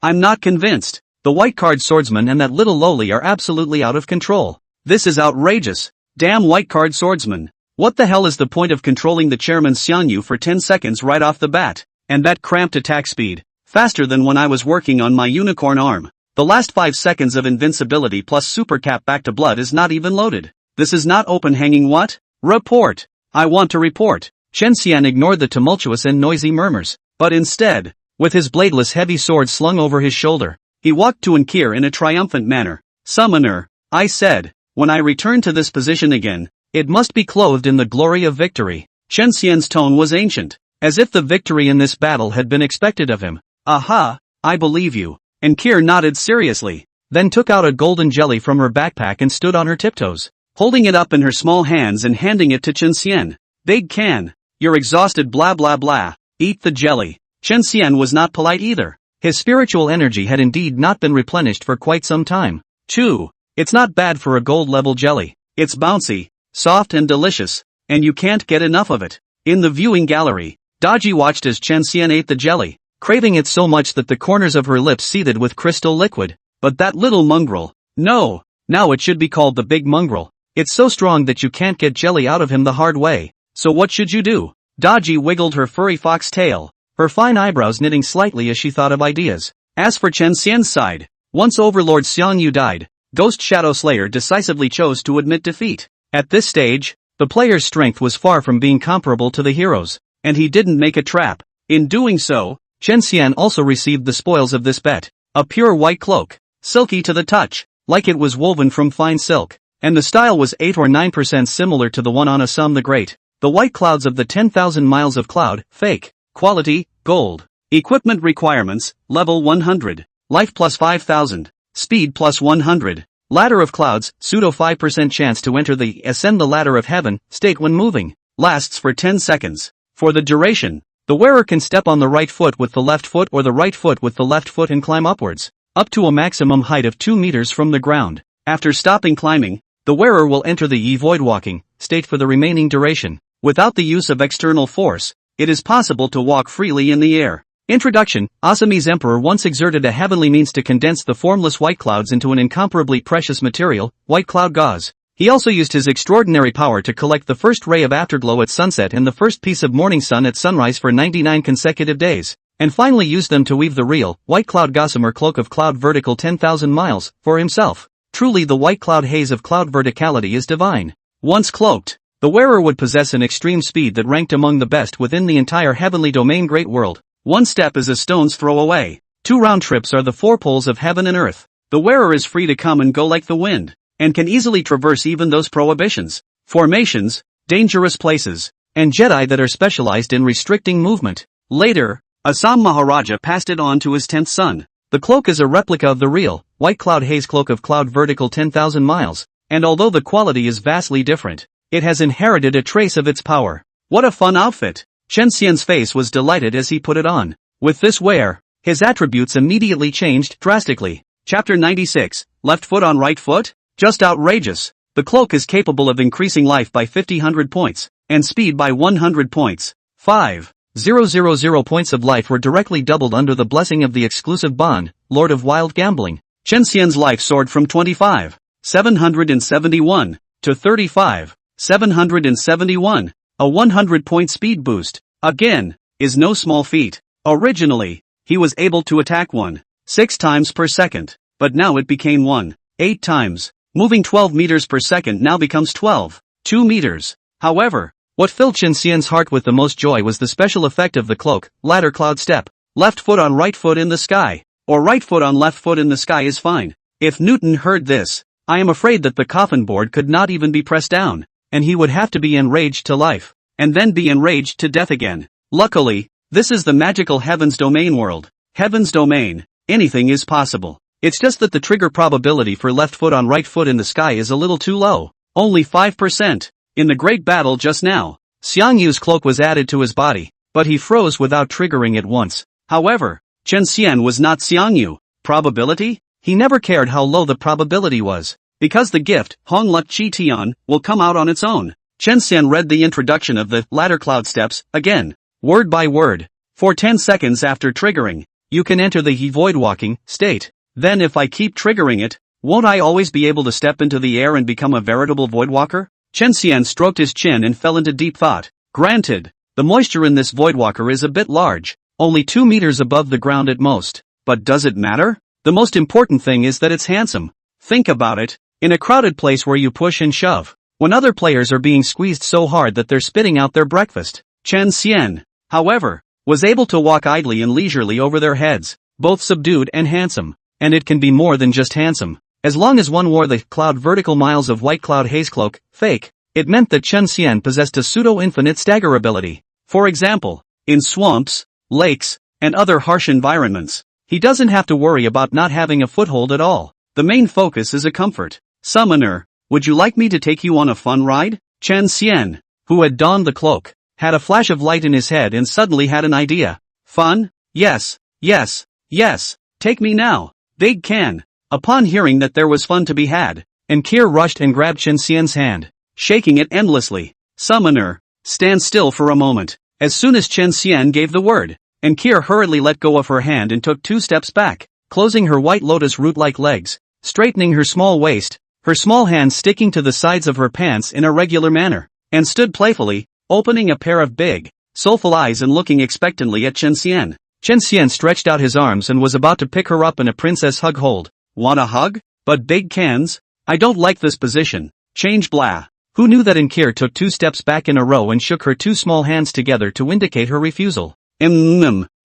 I'm not convinced. The white card swordsman and that little loli are absolutely out of control. This is outrageous. Damn white card swordsman. What the hell is the point of controlling the chairman Xiang Yu for 10 seconds right off the bat? And that cramped attack speed. Faster than when I was working on my unicorn arm. The last 5 seconds of invincibility plus super cap back to blood is not even loaded. This is not open hanging what? Report. I want to report. Chen Xian ignored the tumultuous and noisy murmurs, but instead, with his bladeless heavy sword slung over his shoulder, he walked to Nkir in a triumphant manner. Summoner, I said, when I return to this position again, it must be clothed in the glory of victory. Chen Xian's tone was ancient, as if the victory in this battle had been expected of him. Aha, I believe you. Nkir nodded seriously, then took out a golden jelly from her backpack and stood on her tiptoes, holding it up in her small hands and handing it to Chen Xian. Big can. You're exhausted blah blah blah. Eat the jelly. Chen Xian was not polite either. His spiritual energy had indeed not been replenished for quite some time. Chew. It's not bad for a gold-level jelly. It's bouncy, soft and delicious, and you can't get enough of it. In the viewing gallery, Daji watched as Chen Xian ate the jelly, craving it so much that the corners of her lips seethed with crystal liquid. But that little mongrel. No, now it should be called the big mongrel. It's so strong that you can't get jelly out of him the hard way. So what should you do? Daji wiggled her furry fox tail, her fine eyebrows knitting slightly as she thought of ideas. As for Chen Xian's side, Once Overlord Xiangyu died, Ghost Shadow Slayer decisively chose to admit defeat. At this stage, the player's strength was far from being comparable to the hero's, and he didn't make a trap. In doing so, Chen Xian also received the spoils of this bet. A pure white cloak, silky to the touch, like it was woven from fine silk, and the style was 8 or 9% similar to the one on Assam the Great. The white clouds of the 10,000 miles of cloud, fake. Quality, gold. Equipment requirements, level 100. Life plus 5,000. Speed plus 100. Ladder of clouds, pseudo 5% chance to enter the ascend the ladder of heaven state when moving. Lasts for 10 seconds. For the duration, the wearer can step on the right foot with the left foot or the right foot with the left foot and climb upwards, up to a maximum height of 2 meters from the ground. After stopping climbing, the wearer will enter the void walking state for the remaining duration. Without the use of external force, it is possible to walk freely in the air. Introduction: Assamese emperor once exerted a heavenly means to condense the formless white clouds into an incomparably precious material, white cloud gauze. He also used his extraordinary power to collect the first ray of afterglow at sunset and the first piece of morning sun at sunrise for 99 consecutive days, and finally used them to weave the real, white cloud gossamer cloak of cloud vertical 10,000 miles, for himself. Truly the white cloud haze of cloud verticality is divine. Once cloaked, the wearer would possess an extreme speed that ranked among the best within the entire heavenly domain great world. One step is a stone's throw away. 2 round trips are the 4 poles of heaven and earth. The wearer is free to come and go like the wind, and can easily traverse even those prohibitions, formations, dangerous places, and Jedi that are specialized in restricting movement. Later, Assam Maharaja passed it on to his 10th son. The cloak is a replica of the real, white cloud haze cloak of cloud vertical 10,000 miles, and although the quality is vastly different, it has inherited a trace of its power. What a fun outfit! Chen Xian's face was delighted as he put it on. With this wear, his attributes immediately changed drastically. Chapter 96, Left Foot on Right Foot? Just outrageous. The cloak is capable of increasing life by 50 points, and speed by 100 points. 5,000 points of life were directly doubled under the blessing of the exclusive Bond, Lord of Wild Gambling. Chen Xian's life soared from 25,771 to 35,771. A 100-point speed boost, again, is no small feat. Originally, he was able to attack 1.6 times per second, but now it became 1.8 times. Moving 12 meters per second now becomes 12.2 meters. However, what filled Chen Xian's heart with the most joy was the special effect of the cloak, ladder cloud step. Left foot on right foot in the sky, or right foot on left foot in the sky is fine. If Newton heard this, I am afraid that the coffin board could not even be pressed down, and he would have to be enraged to life, and then be enraged to death again. Luckily, this is the magical Heaven's Domain world. Heaven's Domain, anything is possible. It's just that the trigger probability for left foot on right foot in the sky is a little too low, only 5%. In the great battle just now, Xiangyu's cloak was added to his body, but he froze without triggering it once. However, Chen Xian was not Xiangyu. Probability? He never cared how low the probability was, because the gift, Hong Luk Chi Tian, will come out on its own. Chen Xian read the introduction of the ladder cloud steps, again, word by word. For 10 seconds after triggering, you can enter the void walking state. Then if I keep triggering it, won't I always be able to step into the air and become a veritable void walker? Chen Xian stroked his chin and fell into deep thought. Granted, the moisture in this void walker is a bit large, only 2 meters above the ground at most. But does it matter? The most important thing is that it's handsome. Think about it, in a crowded place where you push and shove, when other players are being squeezed so hard that they're spitting out their breakfast. Chen Xian, however, was able to walk idly and leisurely over their heads, both subdued and handsome, and it can be more than just handsome. As long as one wore the cloud vertical miles of white cloud haze cloak, fake, it meant that Chen Xian possessed a pseudo-infinite staggerability. For example, in swamps, lakes, and other harsh environments, he doesn't have to worry about not having a foothold at all. The main focus is a comfort. Summoner, would you like me to take you on a fun ride? Chen Xian, who had donned the cloak, had a flash of light in his head and suddenly had an idea. Fun? Yes, yes, yes, take me now. Big can. Upon hearing that there was fun to be had, Enkir rushed and grabbed Chen Xian's hand, shaking it endlessly. Summoner, stand still for a moment. As soon as Chen Xian gave the word, Enkir hurriedly let go of her hand and took 2 steps back, closing her white lotus root-like legs, straightening her small waist, her small hands sticking to the sides of her pants in a regular manner, and stood playfully, opening a pair of big, soulful eyes and looking expectantly at Chen Xian. Chen Xian stretched out his arms and was about to pick her up in a princess hug hold, Want a hug? But big cans? I don't like this position. Change blah. Who knew that Inkir took 2 steps back in a row and shook her 2 small hands together to indicate her refusal.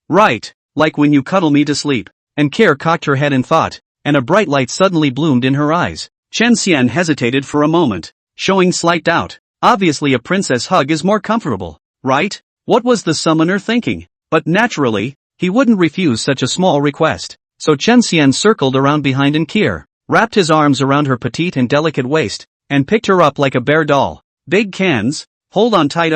Right. Like when you cuddle me to sleep. Inkir cocked her head in thought, and a bright light suddenly bloomed in her eyes. Chen Xian hesitated for a moment, showing slight doubt. Obviously a princess hug is more comfortable, right? What was the summoner thinking? But naturally, he wouldn't refuse such a small request. So Chen Xian circled around behind Inkir, wrapped his arms around her petite and delicate waist, and picked her up like a bear doll. Big cans? Hold on tight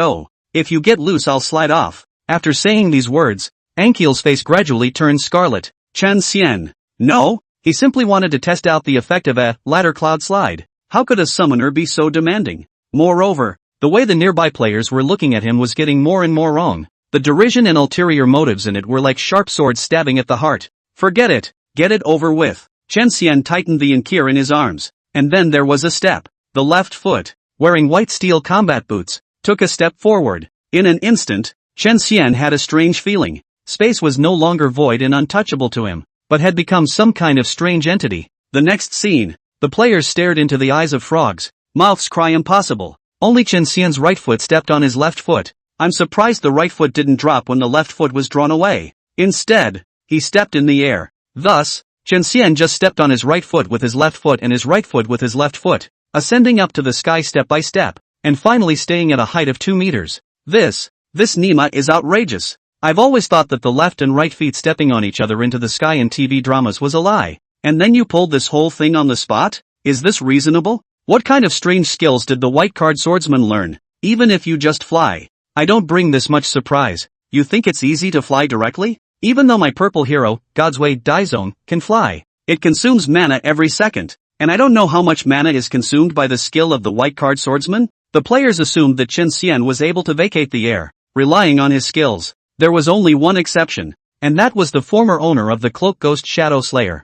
if you get loose I'll slide off. After saying these words, Ankiel's face gradually turned scarlet. Chen Xian. No, he simply wanted to test out the effect of a ladder cloud slide. How could a summoner be so demanding? Moreover, the way the nearby players were looking at him was getting more and more wrong. The derision and ulterior motives in it were like sharp swords stabbing at the heart. Forget it, get it over with. Chen Xian tightened the Inkir in his arms, and then there was a step. The left foot, wearing white steel combat boots, took a step forward. In an instant, Chen Xian had a strange feeling. Space was no longer void and untouchable to him, but had become some kind of strange entity. The next scene, the players stared into the eyes of frogs, mouths cry impossible. Only Chen Xian's right foot stepped on his left foot. I'm surprised the right foot didn't drop when the left foot was drawn away. Instead, he stepped in the air. Thus, Chen Xian just stepped on his right foot with his left foot and his right foot with his left foot, ascending up to the sky step by step, and finally staying at a height of 2 meters. This Nima is outrageous. I've always thought that the left and right feet stepping on each other into the sky in TV dramas was a lie. And then you pulled this whole thing on the spot? Is this reasonable? What kind of strange skills did the white card swordsman learn? Even if you just fly, I don't bring this much surprise. You think it's easy to fly directly? Even though my purple hero, God's Way Daizone, can fly, it consumes mana every second. And I don't know how much mana is consumed by the skill of the white card swordsman. The players assumed that Chen Xian was able to vacate the air, relying on his skills. There was only one exception, and that was the former owner of the Cloak Ghost Shadow Slayer.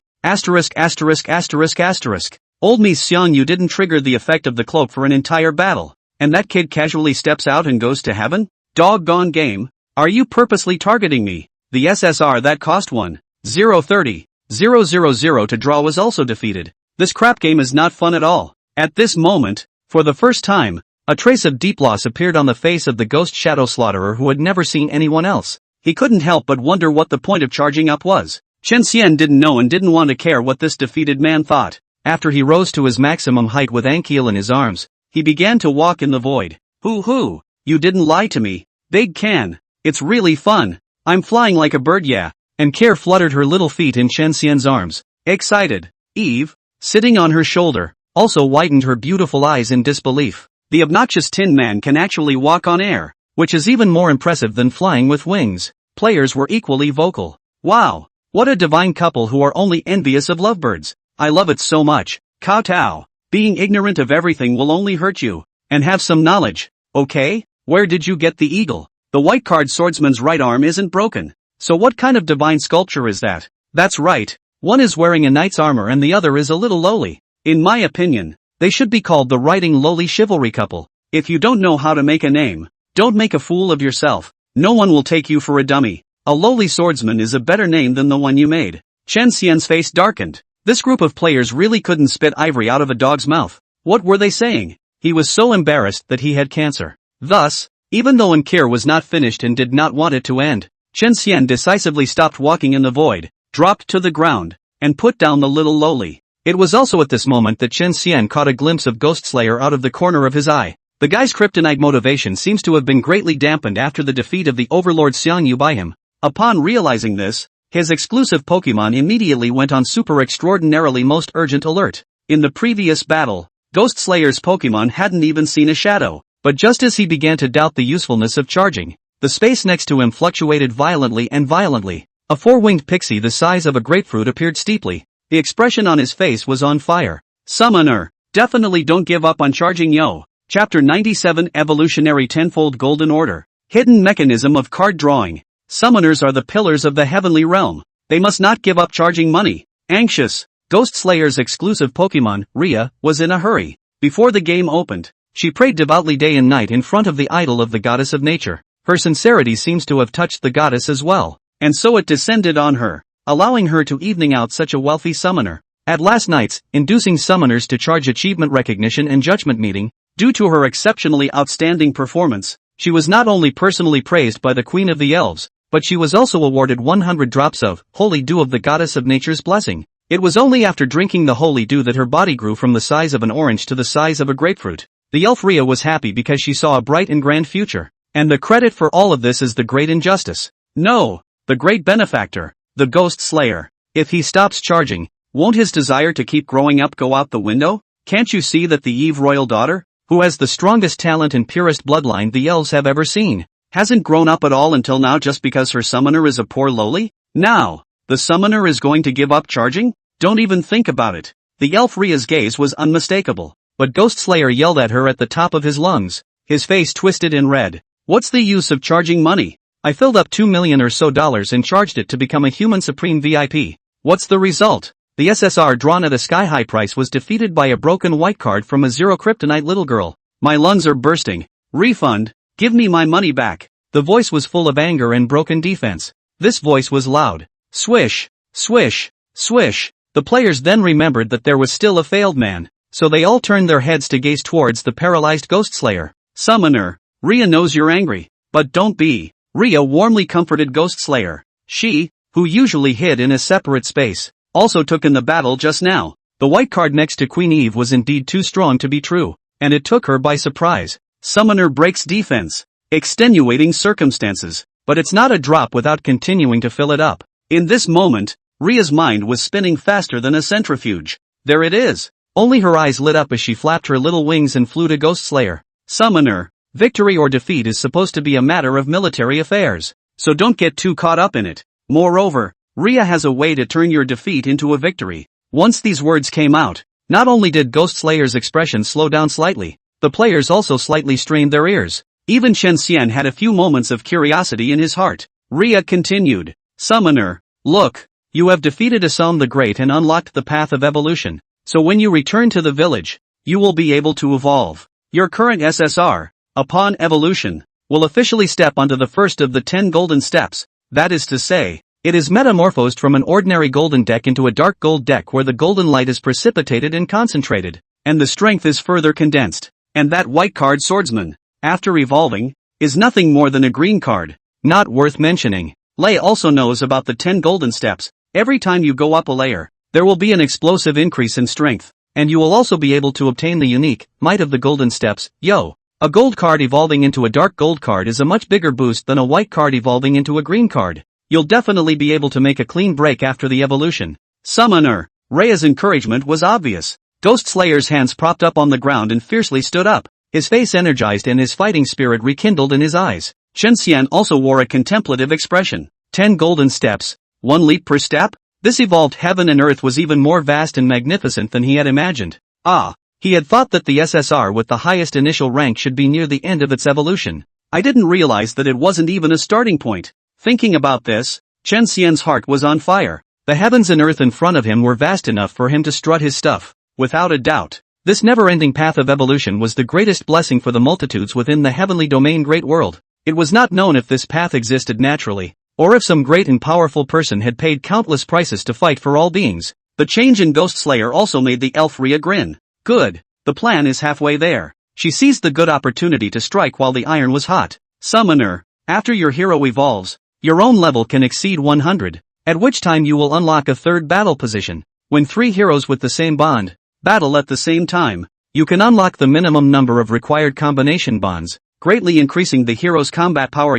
Old me Xiang, you didn't trigger the effect of the cloak for an entire battle, and that kid casually steps out and goes to heaven? Doggone game. Are you purposely targeting me? The SSR that cost 1,030,000 to draw was also defeated. This crap game is not fun at all. At this moment, for the first time, a trace of deep loss appeared on the face of the Ghost Shadow Slaughterer who had never seen anyone else. He couldn't help but wonder what the point of charging up was. Chen Xian didn't know and didn't want to care what this defeated man thought. After he rose to his maximum height with Ankiel in his arms, he began to walk in the void. Hoo, you didn't lie to me. Big can. It's really fun. I'm flying like a bird, yeah. And Care fluttered her little feet in Chen Xian's arms. Excited. Eve, sitting on her shoulder, also widened her beautiful eyes in disbelief. The obnoxious Tin Man can actually walk on air, which is even more impressive than flying with wings. Players were equally vocal. Wow, what a divine couple who are only envious of lovebirds. I love it so much. Kowtow. Being ignorant of everything will only hurt you. And have some knowledge. Okay, where did you get the eagle? The white card swordsman's right arm isn't broken. So what kind of divine sculpture is that? That's right. One is wearing a knight's armor and the other is a little lowly. In my opinion, they should be called the Writing Loli Chivalry Couple. If you don't know how to make a name, don't make a fool of yourself. No one will take you for a dummy. A lowly swordsman is a better name than the one you made. Chen Xian's face darkened. This group of players really couldn't spit ivory out of a dog's mouth. What were they saying? He was so embarrassed that he had cancer. Thus, even though Inkir was not finished and did not want it to end, Chen Xian decisively stopped walking in the void, dropped to the ground, and put down the little loli. It was also at this moment that Chen Xian caught a glimpse of Ghost Slayer out of the corner of his eye. The guy's kryptonite motivation seems to have been greatly dampened after the defeat of the Overlord Xiangyu by him. Upon realizing this, his exclusive Pokemon immediately went on super extraordinarily most urgent alert. In the previous battle, Ghost Slayer's Pokemon hadn't even seen a shadow, but just as he began to doubt the usefulness of charging, the space next to him fluctuated violently and violently. A four-winged pixie the size of a grapefruit appeared steeply. The expression on his face was on fire. Summoner, definitely don't give up on charging, yo. Chapter 97 Evolutionary Tenfold Golden Order. Hidden Mechanism of Card Drawing. Summoners are the pillars of the heavenly realm. They must not give up charging money. Anxious, Ghost Slayer's exclusive Pokemon, Rhea, was in a hurry. Before the game opened, she prayed devoutly day and night in front of the idol of the goddess of nature. Her sincerity seems to have touched the goddess as well, and so it descended on her, allowing her to evening out such a wealthy summoner. At last night's, inducing summoners to charge achievement recognition and judgment meeting, due to her exceptionally outstanding performance, she was not only personally praised by the Queen of the Elves, but she was also awarded 100 drops of holy dew of the goddess of nature's blessing. It was only after drinking the holy dew that her body grew from the size of an orange to the size of a grapefruit. The elf Rhea was happy because she saw a bright and grand future. And the credit for all of this is the great injustice. No, the great benefactor, the Ghost Slayer. If he stops charging, won't his desire to keep growing up go out the window? Can't you see that the Eve royal daughter, who has the strongest talent and purest bloodline the elves have ever seen, hasn't grown up at all until now just because her summoner is a poor loli? Now, the summoner is going to give up charging? Don't even think about it. The elf Rhea's gaze was unmistakable, but Ghost Slayer yelled at her at the top of his lungs, his face twisted in red. What's the use of charging money? I filled up $2 million or so and charged it to become a human supreme VIP. What's the result? The SSR drawn at a sky-high price was defeated by a broken white card from a zero kryptonite little girl. My lungs are bursting. Refund. Give me my money back. The voice was full of anger and broken defense. This voice was loud. Swish, swish, swish. The players then remembered that there was still a failed man, so they all turned their heads to gaze towards the paralyzed Ghost Slayer. Summoner, Rhea knows you're angry, but don't be. Rhea warmly comforted Ghost Slayer. She, who usually hid in a separate space, also took in the battle just now. The white card next to Queen Eve was indeed too strong to be true, and it took her by surprise. Summoner breaks defense. Extenuating circumstances, but it's not a drop without continuing to fill it up. In this moment, Rhea's mind was spinning faster than a centrifuge. There it is. Only her eyes lit up as she flapped her little wings and flew to Ghost Slayer. Summoner, victory or defeat is supposed to be a matter of military affairs, so don't get too caught up in it. Moreover, Rhea has a way to turn your defeat into a victory. Once these words came out, not only did Ghost Slayer's expression slow down slightly, the players also slightly strained their ears. Even Shen Xian had a few moments of curiosity in his heart. Rhea continued. Summoner, look, you have defeated Assam the Great and unlocked the path of evolution, so when you return to the village, you will be able to evolve. Your current SSR, upon evolution, will officially step onto the first of the 10 golden steps. That is to say, it is metamorphosed from an ordinary golden deck into a dark gold deck where the golden light is precipitated and concentrated, and the strength is further condensed. And that white card swordsman, after evolving, is nothing more than a green card. Not worth mentioning. Lei also knows about the 10 golden steps. Every time you go up a layer, there will be an explosive increase in strength, and you will also be able to obtain the unique might of the golden steps. Yo! A gold card evolving into a dark gold card is a much bigger boost than a white card evolving into a green card. You'll definitely be able to make a clean break after the evolution. Summoner, Rhea's encouragement was obvious. Ghost Slayer's hands propped up on the ground and fiercely stood up. His face energized and his fighting spirit rekindled in his eyes. Shen Xian also wore a contemplative expression. 10 golden steps, 1 leap per step? This evolved heaven and earth was even more vast and magnificent than he had imagined. He had thought that the SSR with the highest initial rank should be near the end of its evolution. I didn't realize that it wasn't even a starting point. Thinking about this, Shen Xian's heart was on fire. The heavens and earth in front of him were vast enough for him to strut his stuff. Without a doubt, this never-ending path of evolution was the greatest blessing for the multitudes within the heavenly domain great world. It was not known if this path existed naturally, or if some great and powerful person had paid countless prices to fight for all beings. The change in Ghost Slayer also made the elf Rhea grin. Good, the plan is halfway there. She seized the good opportunity to strike while the iron was hot. Summoner, after your hero evolves, your own level can exceed 100, at which time you will unlock a third battle position. When 3 heroes with the same bond battle at the same time, you can unlock the minimum number of required combination bonds, greatly increasing the hero's combat power.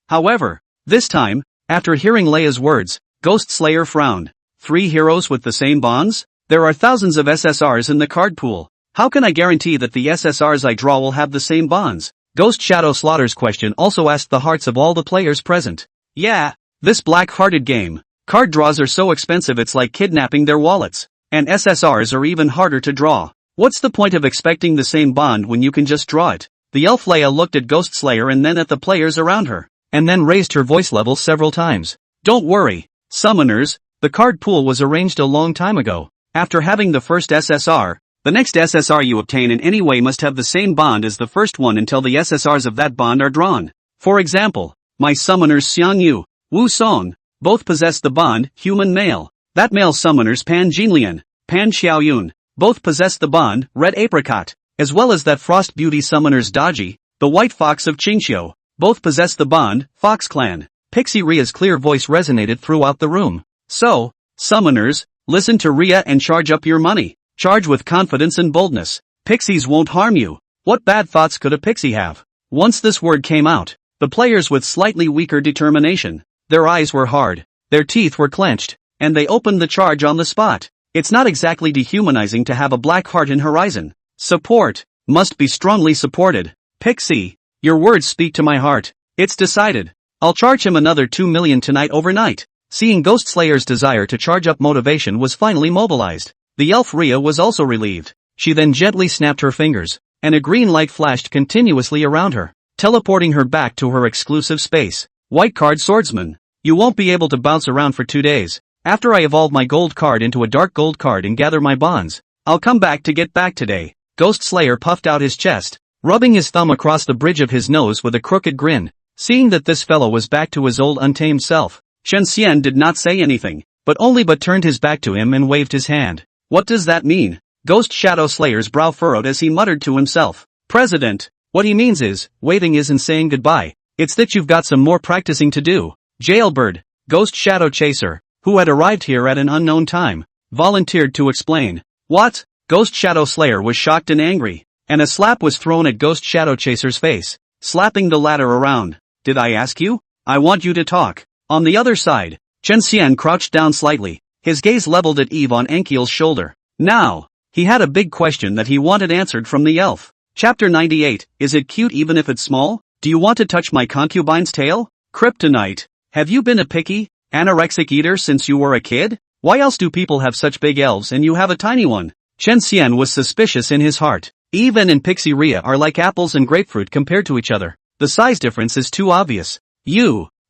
However, this time, after hearing Leia's words, Ghost Slayer frowned. 3 heroes with the same bonds? There are thousands of SSRs in the card pool. How can I guarantee that the SSRs I draw will have the same bonds? Ghost Shadow Slaughter's question also asked the hearts of all the players present. Yeah, this black-hearted game. Card draws are so expensive it's like kidnapping their wallets. And SSRs are even harder to draw. What's the point of expecting the same bond when you can just draw it? The elf Leia looked at Ghost Slayer and then at the players around her, and then raised her voice level several times. Don't worry, summoners, the card pool was arranged a long time ago. After having the first SSR, the next SSR you obtain in any way must have the same bond as the first one until the SSRs of that bond are drawn. For example, my summoners Xiang Yu, Wu Song, both possess the bond, human male. That male summoner's Pan Jinlian Pan Xiaoyun. Both possessed the bond, Red Apricot, as well as that Frost Beauty summoner's Daji, the White Fox of Qingxiu. Both possessed the bond, Fox Clan. Pixie Ria's clear voice resonated throughout the room. So, summoners, listen to Ria and charge up your money. Charge with confidence and boldness. Pixies won't harm you. What bad thoughts could a pixie have? Once this word came out, the players with slightly weaker determination, their eyes were hard, their teeth were clenched, and they opened the charge on the spot. It's not exactly dehumanizing to have a black heart in Horizon. Support must be strongly supported. Pixie, your words speak to my heart. It's decided. I'll charge him another 2 million tonight overnight. Seeing Ghost Slayer's desire to charge up motivation was finally mobilized. The elf Ria was also relieved. She then gently snapped her fingers, and a green light flashed continuously around her, teleporting her back to her exclusive space. White card swordsman. You won't be able to bounce around for 2 days. After I evolve my gold card into a dark gold card and gather my bonds, I'll come back to get back today. Ghost Slayer puffed out his chest, rubbing his thumb across the bridge of his nose with a crooked grin. Seeing that this fellow was back to his old untamed self, Chen Xian did not say anything, but turned his back to him and waved his hand. What does that mean? Ghost Shadow Slayer's brow furrowed as he muttered to himself. President, what he means is, waving isn't saying goodbye. It's that you've got some more practicing to do. Jailbird, Ghost Shadow Chaser, who had arrived here at an unknown time, volunteered to explain. What? Ghost Shadow Slayer was shocked and angry, and a slap was thrown at Ghost Shadow Chaser's face, slapping the latter around. Did I ask you? I want you to talk. On the other side, Chen Xian crouched down slightly, his gaze leveled at Eve on Ankiel's shoulder. Now, he had a big question that he wanted answered from the elf. Chapter 98, is it cute even if it's small? Do you want to touch my concubine's tail? Kryptonite. Have you been a picky, anorexic eater since you were a kid? Why else do people have such big elves and you have a tiny one? Chen Xian was suspicious in his heart. Eve and Pixie Ria are like apples and grapefruit compared to each other. The size difference is too obvious.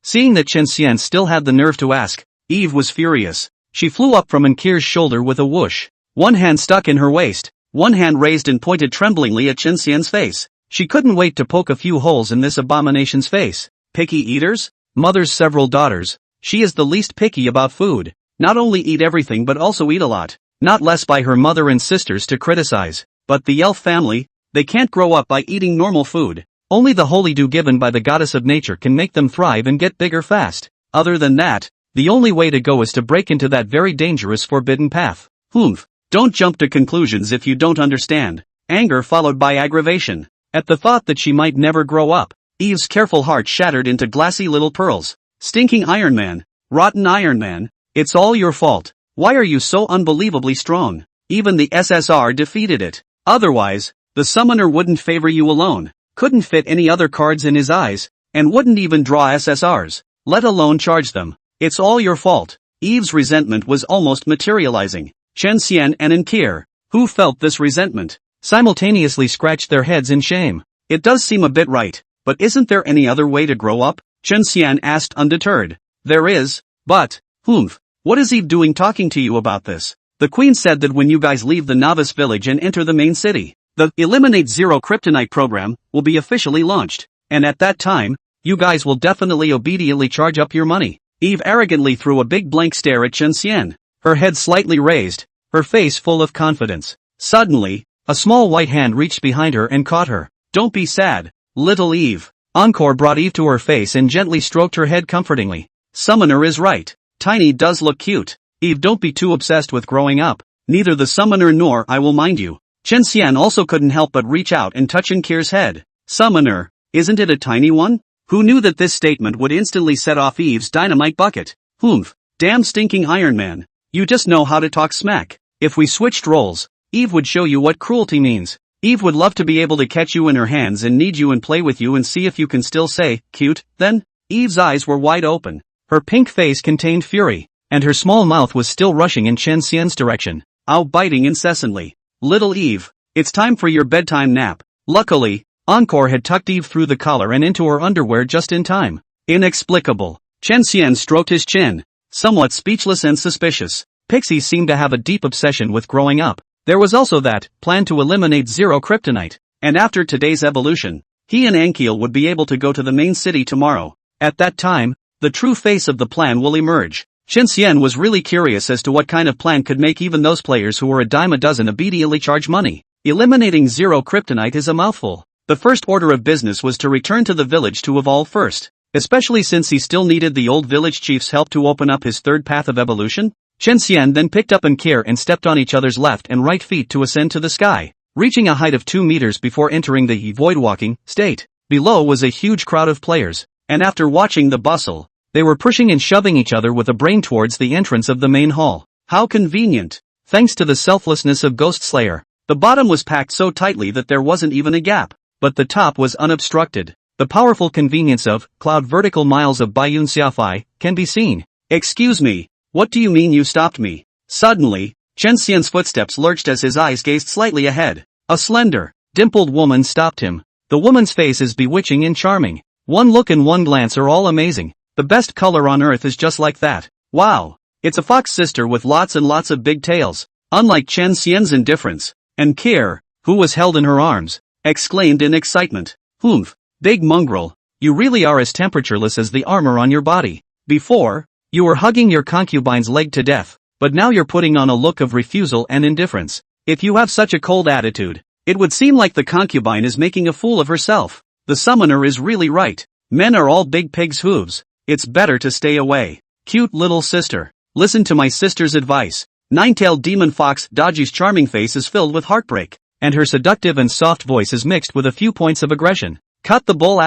Seeing that Chen Xian still had the nerve to ask, Eve was furious. She flew up from Ankir's shoulder with a whoosh. One hand stuck in her waist, one hand raised and pointed tremblingly at Chen Xian's face. She couldn't wait to poke a few holes in this abomination's face. Picky eaters? Mother's several daughters. She is the least picky about food. Not only eat everything but also eat a lot. Not less by her mother and sisters to criticize. But the elf family, they can't grow up by eating normal food. Only the holy dew given by the goddess of nature can make them thrive and get bigger fast. Other than that, the only way to go is to break into that very dangerous forbidden path. Don't jump to conclusions if you don't understand. Anger followed by aggravation. At the thought that she might never grow up, Eve's careful heart shattered into glassy little pearls. Stinking Iron Man. Rotten Iron Man. It's all your fault. Why are you so unbelievably strong? Even the SSR defeated it. Otherwise, the summoner wouldn't favor you alone. Couldn't fit any other cards in his eyes, and wouldn't even draw SSRs, let alone charge them. It's all your fault. Eve's resentment was almost materializing. Chen Xian and Ankir, who felt this resentment, simultaneously scratched their heads in shame. It does seem a bit right, but isn't there any other way to grow up? Chen Xian asked undeterred. There is, but, what is Eve doing talking to you about this? The queen said that when you guys leave the novice village and enter the main city, the Eliminate Zero Kryptonite program will be officially launched, and at that time, you guys will definitely obediently charge up your money. Eve arrogantly threw a big blank stare at Chen Xian, her head slightly raised, her face full of confidence. Suddenly, a small white hand reached behind her and caught her. Don't be sad, little Eve. Encore brought Eve to her face and gently stroked her head comfortingly. Summoner is right. Tiny does look cute. Eve, don't be too obsessed with growing up. Neither the summoner nor I will mind you. Chen Xian also couldn't help but reach out and touch Ankir's head. Summoner, isn't it a tiny one? Who knew that this statement would instantly set off Eve's dynamite bucket? Damn stinking Iron Man. You just know how to talk smack. If we switched roles, Eve would show you what cruelty means. Eve would love to be able to catch you in her hands and knead you and play with you and see if you can still say, cute, then? Eve's eyes were wide open. Her pink face contained fury, and her small mouth was still rushing in Chen Xian's direction, biting incessantly. Little Eve, it's time for your bedtime nap. Luckily, Encore had tucked Eve through the collar and into her underwear just in time. Inexplicable. Chen Xian stroked his chin, somewhat speechless and suspicious. Pixies seemed to have a deep obsession with growing up. There was also that plan to eliminate Zero Kryptonite, and after today's evolution, he and Ankiel would be able to go to the main city tomorrow. At that time, the true face of the plan will emerge. Chen Xian was really curious as to what kind of plan could make even those players who were a dime a dozen immediately charge money. Eliminating zero kryptonite is a mouthful. The first order of business was to return to the village to evolve first, especially since he still needed the old village chief's help to open up his third path of evolution. Chen Xian then picked up Care and stepped on each other's left and right feet to ascend to the sky, reaching a height of 2 meters before entering the void-walking state. Below was a huge crowd of players, and after watching the bustle, they were pushing and shoving each other with a brain towards the entrance of the main hall. How convenient! Thanks to the selflessness of Ghost Slayer, the bottom was packed so tightly that there wasn't even a gap, but the top was unobstructed. The powerful convenience of cloud vertical miles of Baiyun Xiaofai can be seen. Excuse me, what do you mean you stopped me? Suddenly, Chen Xian's footsteps lurched as his eyes gazed slightly ahead. A slender, dimpled woman stopped him. The woman's face is bewitching and charming. One look and one glance are all amazing. The best color on earth is just like that. Wow! It's a fox sister with lots and lots of big tails. Unlike Chen Xian's indifference, and Care, who was held in her arms, exclaimed in excitement. Humph! Big mongrel, you really are as temperatureless as the armor on your body. Before, you were hugging your concubine's leg to death, but now you're putting on a look of refusal and indifference. If you have such a cold attitude, it would seem like the concubine is making a fool of herself. The summoner is really right. Men are all big pig's hooves. It's better to stay away. Cute little sister. Listen to my sister's advice. Nine-tailed demon fox Daji's charming face is filled with heartbreak, and her seductive and soft voice is mixed with a few points of aggression. Cut the bull *****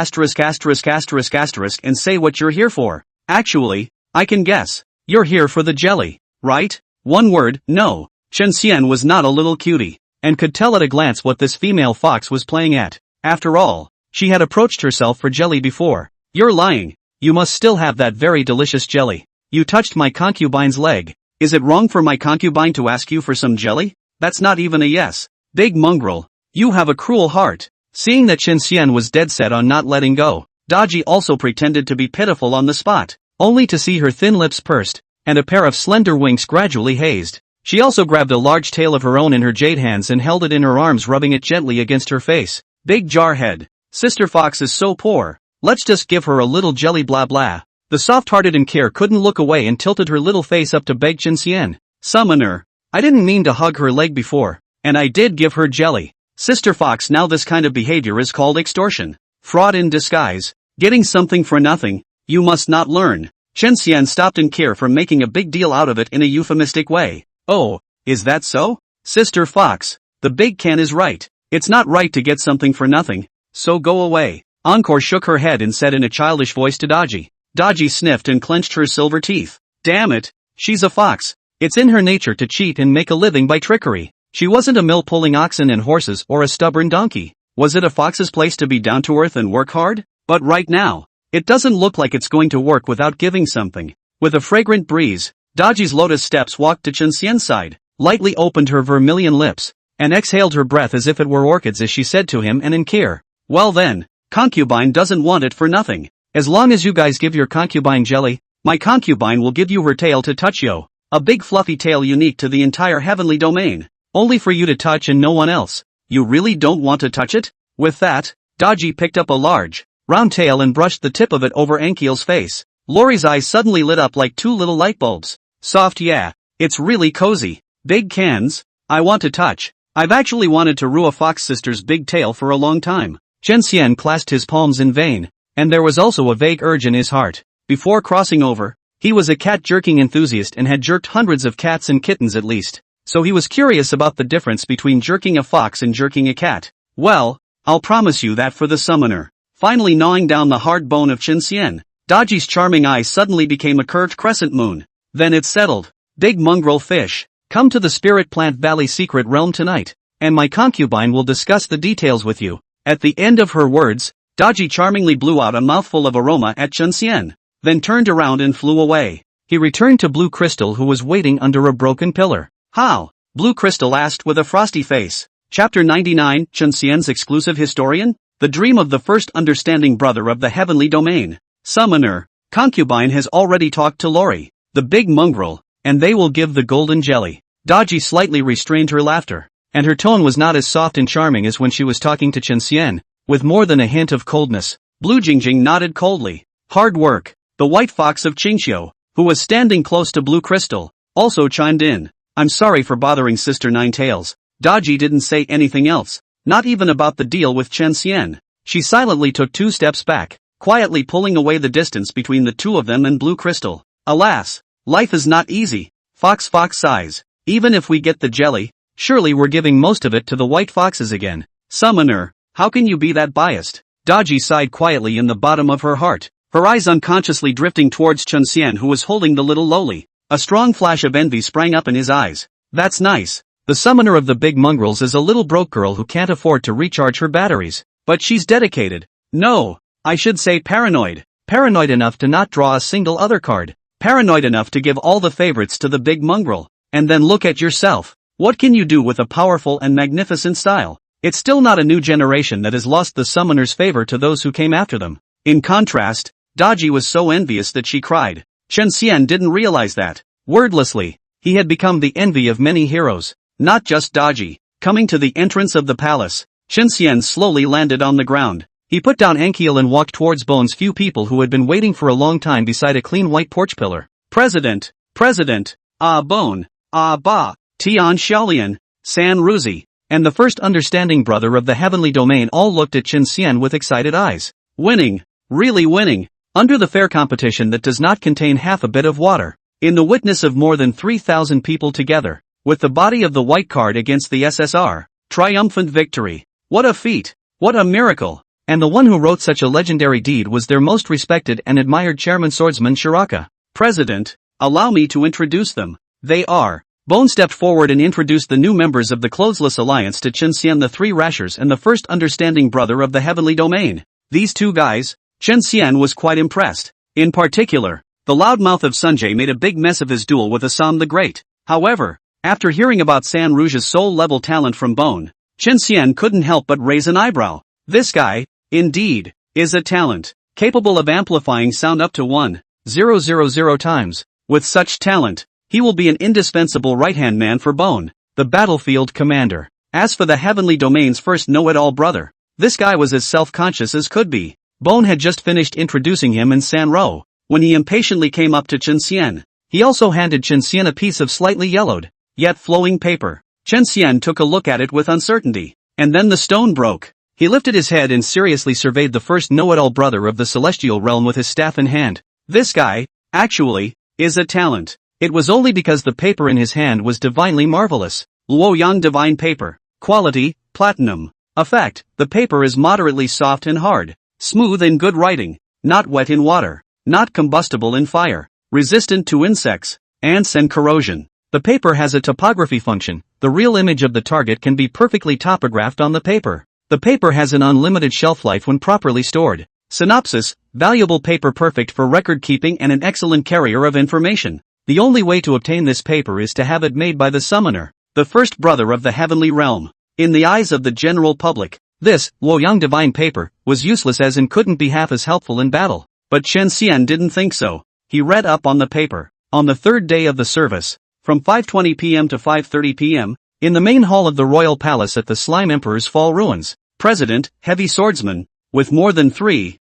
and say what you're here for. Actually, I can guess. You're here for the jelly, right? One word, no. Chen Xian was not a little cutie, and could tell at a glance what this female fox was playing at. After all, she had approached herself for jelly before. You're lying. You must still have that very delicious jelly. You touched my concubine's leg. Is it wrong for my concubine to ask you for some jelly? That's not even a yes. Big mongrel, you have a cruel heart. Seeing that Chen Xian was dead set on not letting go, Daji also pretended to be pitiful on the spot, only to see her thin lips pursed, and a pair of slender wings gradually hazed. She also grabbed a large tail of her own in her jade hands and held it in her arms, rubbing it gently against her face. Big jarhead. Sister Fox is so poor. Let's just give her a little jelly blah blah. The soft-hearted Care couldn't look away and tilted her little face up to beg Chen Xian. Summoner, I didn't mean to hug her leg before, and I did give her jelly. Sister Fox, now this kind of behavior is called extortion. Fraud in disguise. Getting something for nothing. You must not learn. Chen Xian stopped Care from making a big deal out of it in a euphemistic way. Oh, is that so? Sister Fox, the big can is right. It's not right to get something for nothing, so go away. Encore shook her head and said in a childish voice to Daji. Daji sniffed and clenched her silver teeth. Damn it, she's a fox. It's in her nature to cheat and make a living by trickery. She wasn't a mill pulling oxen and horses or a stubborn donkey. Was it a fox's place to be down to earth and work hard? But right now, it doesn't look like it's going to work without giving something. With a fragrant breeze, Daji's lotus steps walked to Chen Xian's side, lightly opened her vermilion lips, and exhaled her breath as if it were orchids as she said to him and in Care. Well then, concubine doesn't want it for nothing. As long as you guys give your concubine jelly, my concubine will give you her tail to touch yo. A big fluffy tail unique to the entire heavenly domain. Only for you to touch and no one else. You really don't want to touch it? With that, Daji picked up a large, round tail and brushed the tip of it over Ankiel's face. Lori's eyes suddenly lit up like two little light bulbs. Soft, yeah. It's really cozy. Big cans. I want to touch. I've actually wanted to rue a fox sister's big tail for a long time. Chen Xian clasped his palms in vain, and there was also a vague urge in his heart. Before crossing over, he was a cat jerking enthusiast and had jerked hundreds of cats and kittens at least. So he was curious about the difference between jerking a fox and jerking a cat. Well, I'll promise you that for the summoner. Finally gnawing down the hard bone of Chen Xian, Daji's charming eyes suddenly became a curved crescent moon. Then it settled. Big mongrel fish, come to the Spirit Plant Valley secret realm tonight, and my concubine will discuss the details with you. At the end of her words, Daji charmingly blew out a mouthful of aroma at Chen Xian, then turned around and flew away. He returned to Blue Crystal, who was waiting under a broken pillar. How? Blue Crystal asked with a frosty face. Chapter 99, Chen Xian's exclusive historian? The dream of the first understanding brother of the heavenly domain. Summoner, concubine has already talked to Lori, the big mongrel, and they will give the golden jelly. Daji slightly restrained her laughter, and her tone was not as soft and charming as when she was talking to Chen Xian, with more than a hint of coldness. Blue Jingjing nodded coldly. Hard work. The white fox of Qingxiu, who was standing close to Blue Crystal, also chimed in. I'm sorry for bothering Sister Ninetales. Daji didn't say anything else, not even about the deal with Chen Xian. She silently took 2 steps back, quietly pulling away the distance between the two of them and Blue Crystal. Alas, life is not easy. Fox sighs. Even if we get the jelly, surely we're giving most of it to the white foxes again. Summoner, how can you be that biased? Daji sighed quietly in the bottom of her heart, her eyes unconsciously drifting towards Chen Xian who was holding the little loli. A strong flash of envy sprang up in his eyes. That's nice. The summoner of the big mongrels is a little broke girl who can't afford to recharge her batteries. But she's dedicated. No, I should say paranoid. Paranoid enough to not draw a single other card. Paranoid enough to give all the favorites to the big mongrel. And then look at yourself. What can you do with a powerful and magnificent style? It's still not a new generation that has lost the summoner's favor to those who came after them. In contrast, Daji was so envious that she cried. Chen Xian didn't realize that. Wordlessly, he had become the envy of many heroes, not just Daji. Coming to the entrance of the palace, Chen Xian slowly landed on the ground. He put down Ankiel and walked towards Bone's few people who had been waiting for a long time beside a clean white porch pillar. President, Bone, Ba, Tian Xiaolian, San Ruzi, and the first understanding brother of the heavenly domain all looked at Chen Xian with excited eyes. Winning, really winning, under the fair competition that does not contain half a bit of water, in the witness of more than 3,000 people together, with the body of the white card against the SSR, triumphant victory. What a feat, what a miracle. And the one who wrote such a legendary deed was their most respected and admired chairman swordsman Shiraka. President, allow me to introduce them. They are. Bone stepped forward and introduced the new members of the Clothesless Alliance to Chen Xian, the 3 Rashers and the first understanding brother of the heavenly domain. These 2 guys? Chen Xian was quite impressed. In particular, the loudmouth of Sunjae made a big mess of his duel with Assam the Great. However, after hearing about San Rouge's soul-level talent from Bone, Chen Xian couldn't help but raise an eyebrow. This guy, indeed, is a talent, capable of amplifying sound up to 1,000 times. With such talent, he will be an indispensable right-hand man for Bone, the battlefield commander. As for the heavenly domain's first know-it-all brother, this guy was as self-conscious as could be. Bone had just finished introducing him in San Ro, when he impatiently came up to Chen Xian. He also handed Chen Xian a piece of slightly yellowed, yet flowing paper. Chen Xian took a look at it with uncertainty, and then the stone broke. He lifted his head and seriously surveyed the first know-it-all brother of the celestial realm with his staff in hand. This guy, actually, is a talent. It was only because the paper in his hand was divinely marvelous. Luoyang divine paper. Quality, platinum. Effect, the paper is moderately soft and hard. Smooth in good writing. Not wet in water. Not combustible in fire. Resistant to insects, ants and corrosion. The paper has a topography function. The real image of the target can be perfectly topographed on the paper. The paper has an unlimited shelf life when properly stored. Synopsis, valuable paper perfect for record keeping and an excellent carrier of information. The only way to obtain this paper is to have it made by the summoner, the first brother of the heavenly realm. In the eyes of the general public, this, Luoyang divine paper, was useless as in couldn't be half as helpful in battle. But Chen Xian didn't think so. He read up on the paper. On the 3rd day of the service, from 5:20 p.m. to 5:30 p.m., in the main hall of the royal palace at the Slime Emperor's Fall ruins, President, Heavy Swordsman, with more than 3,000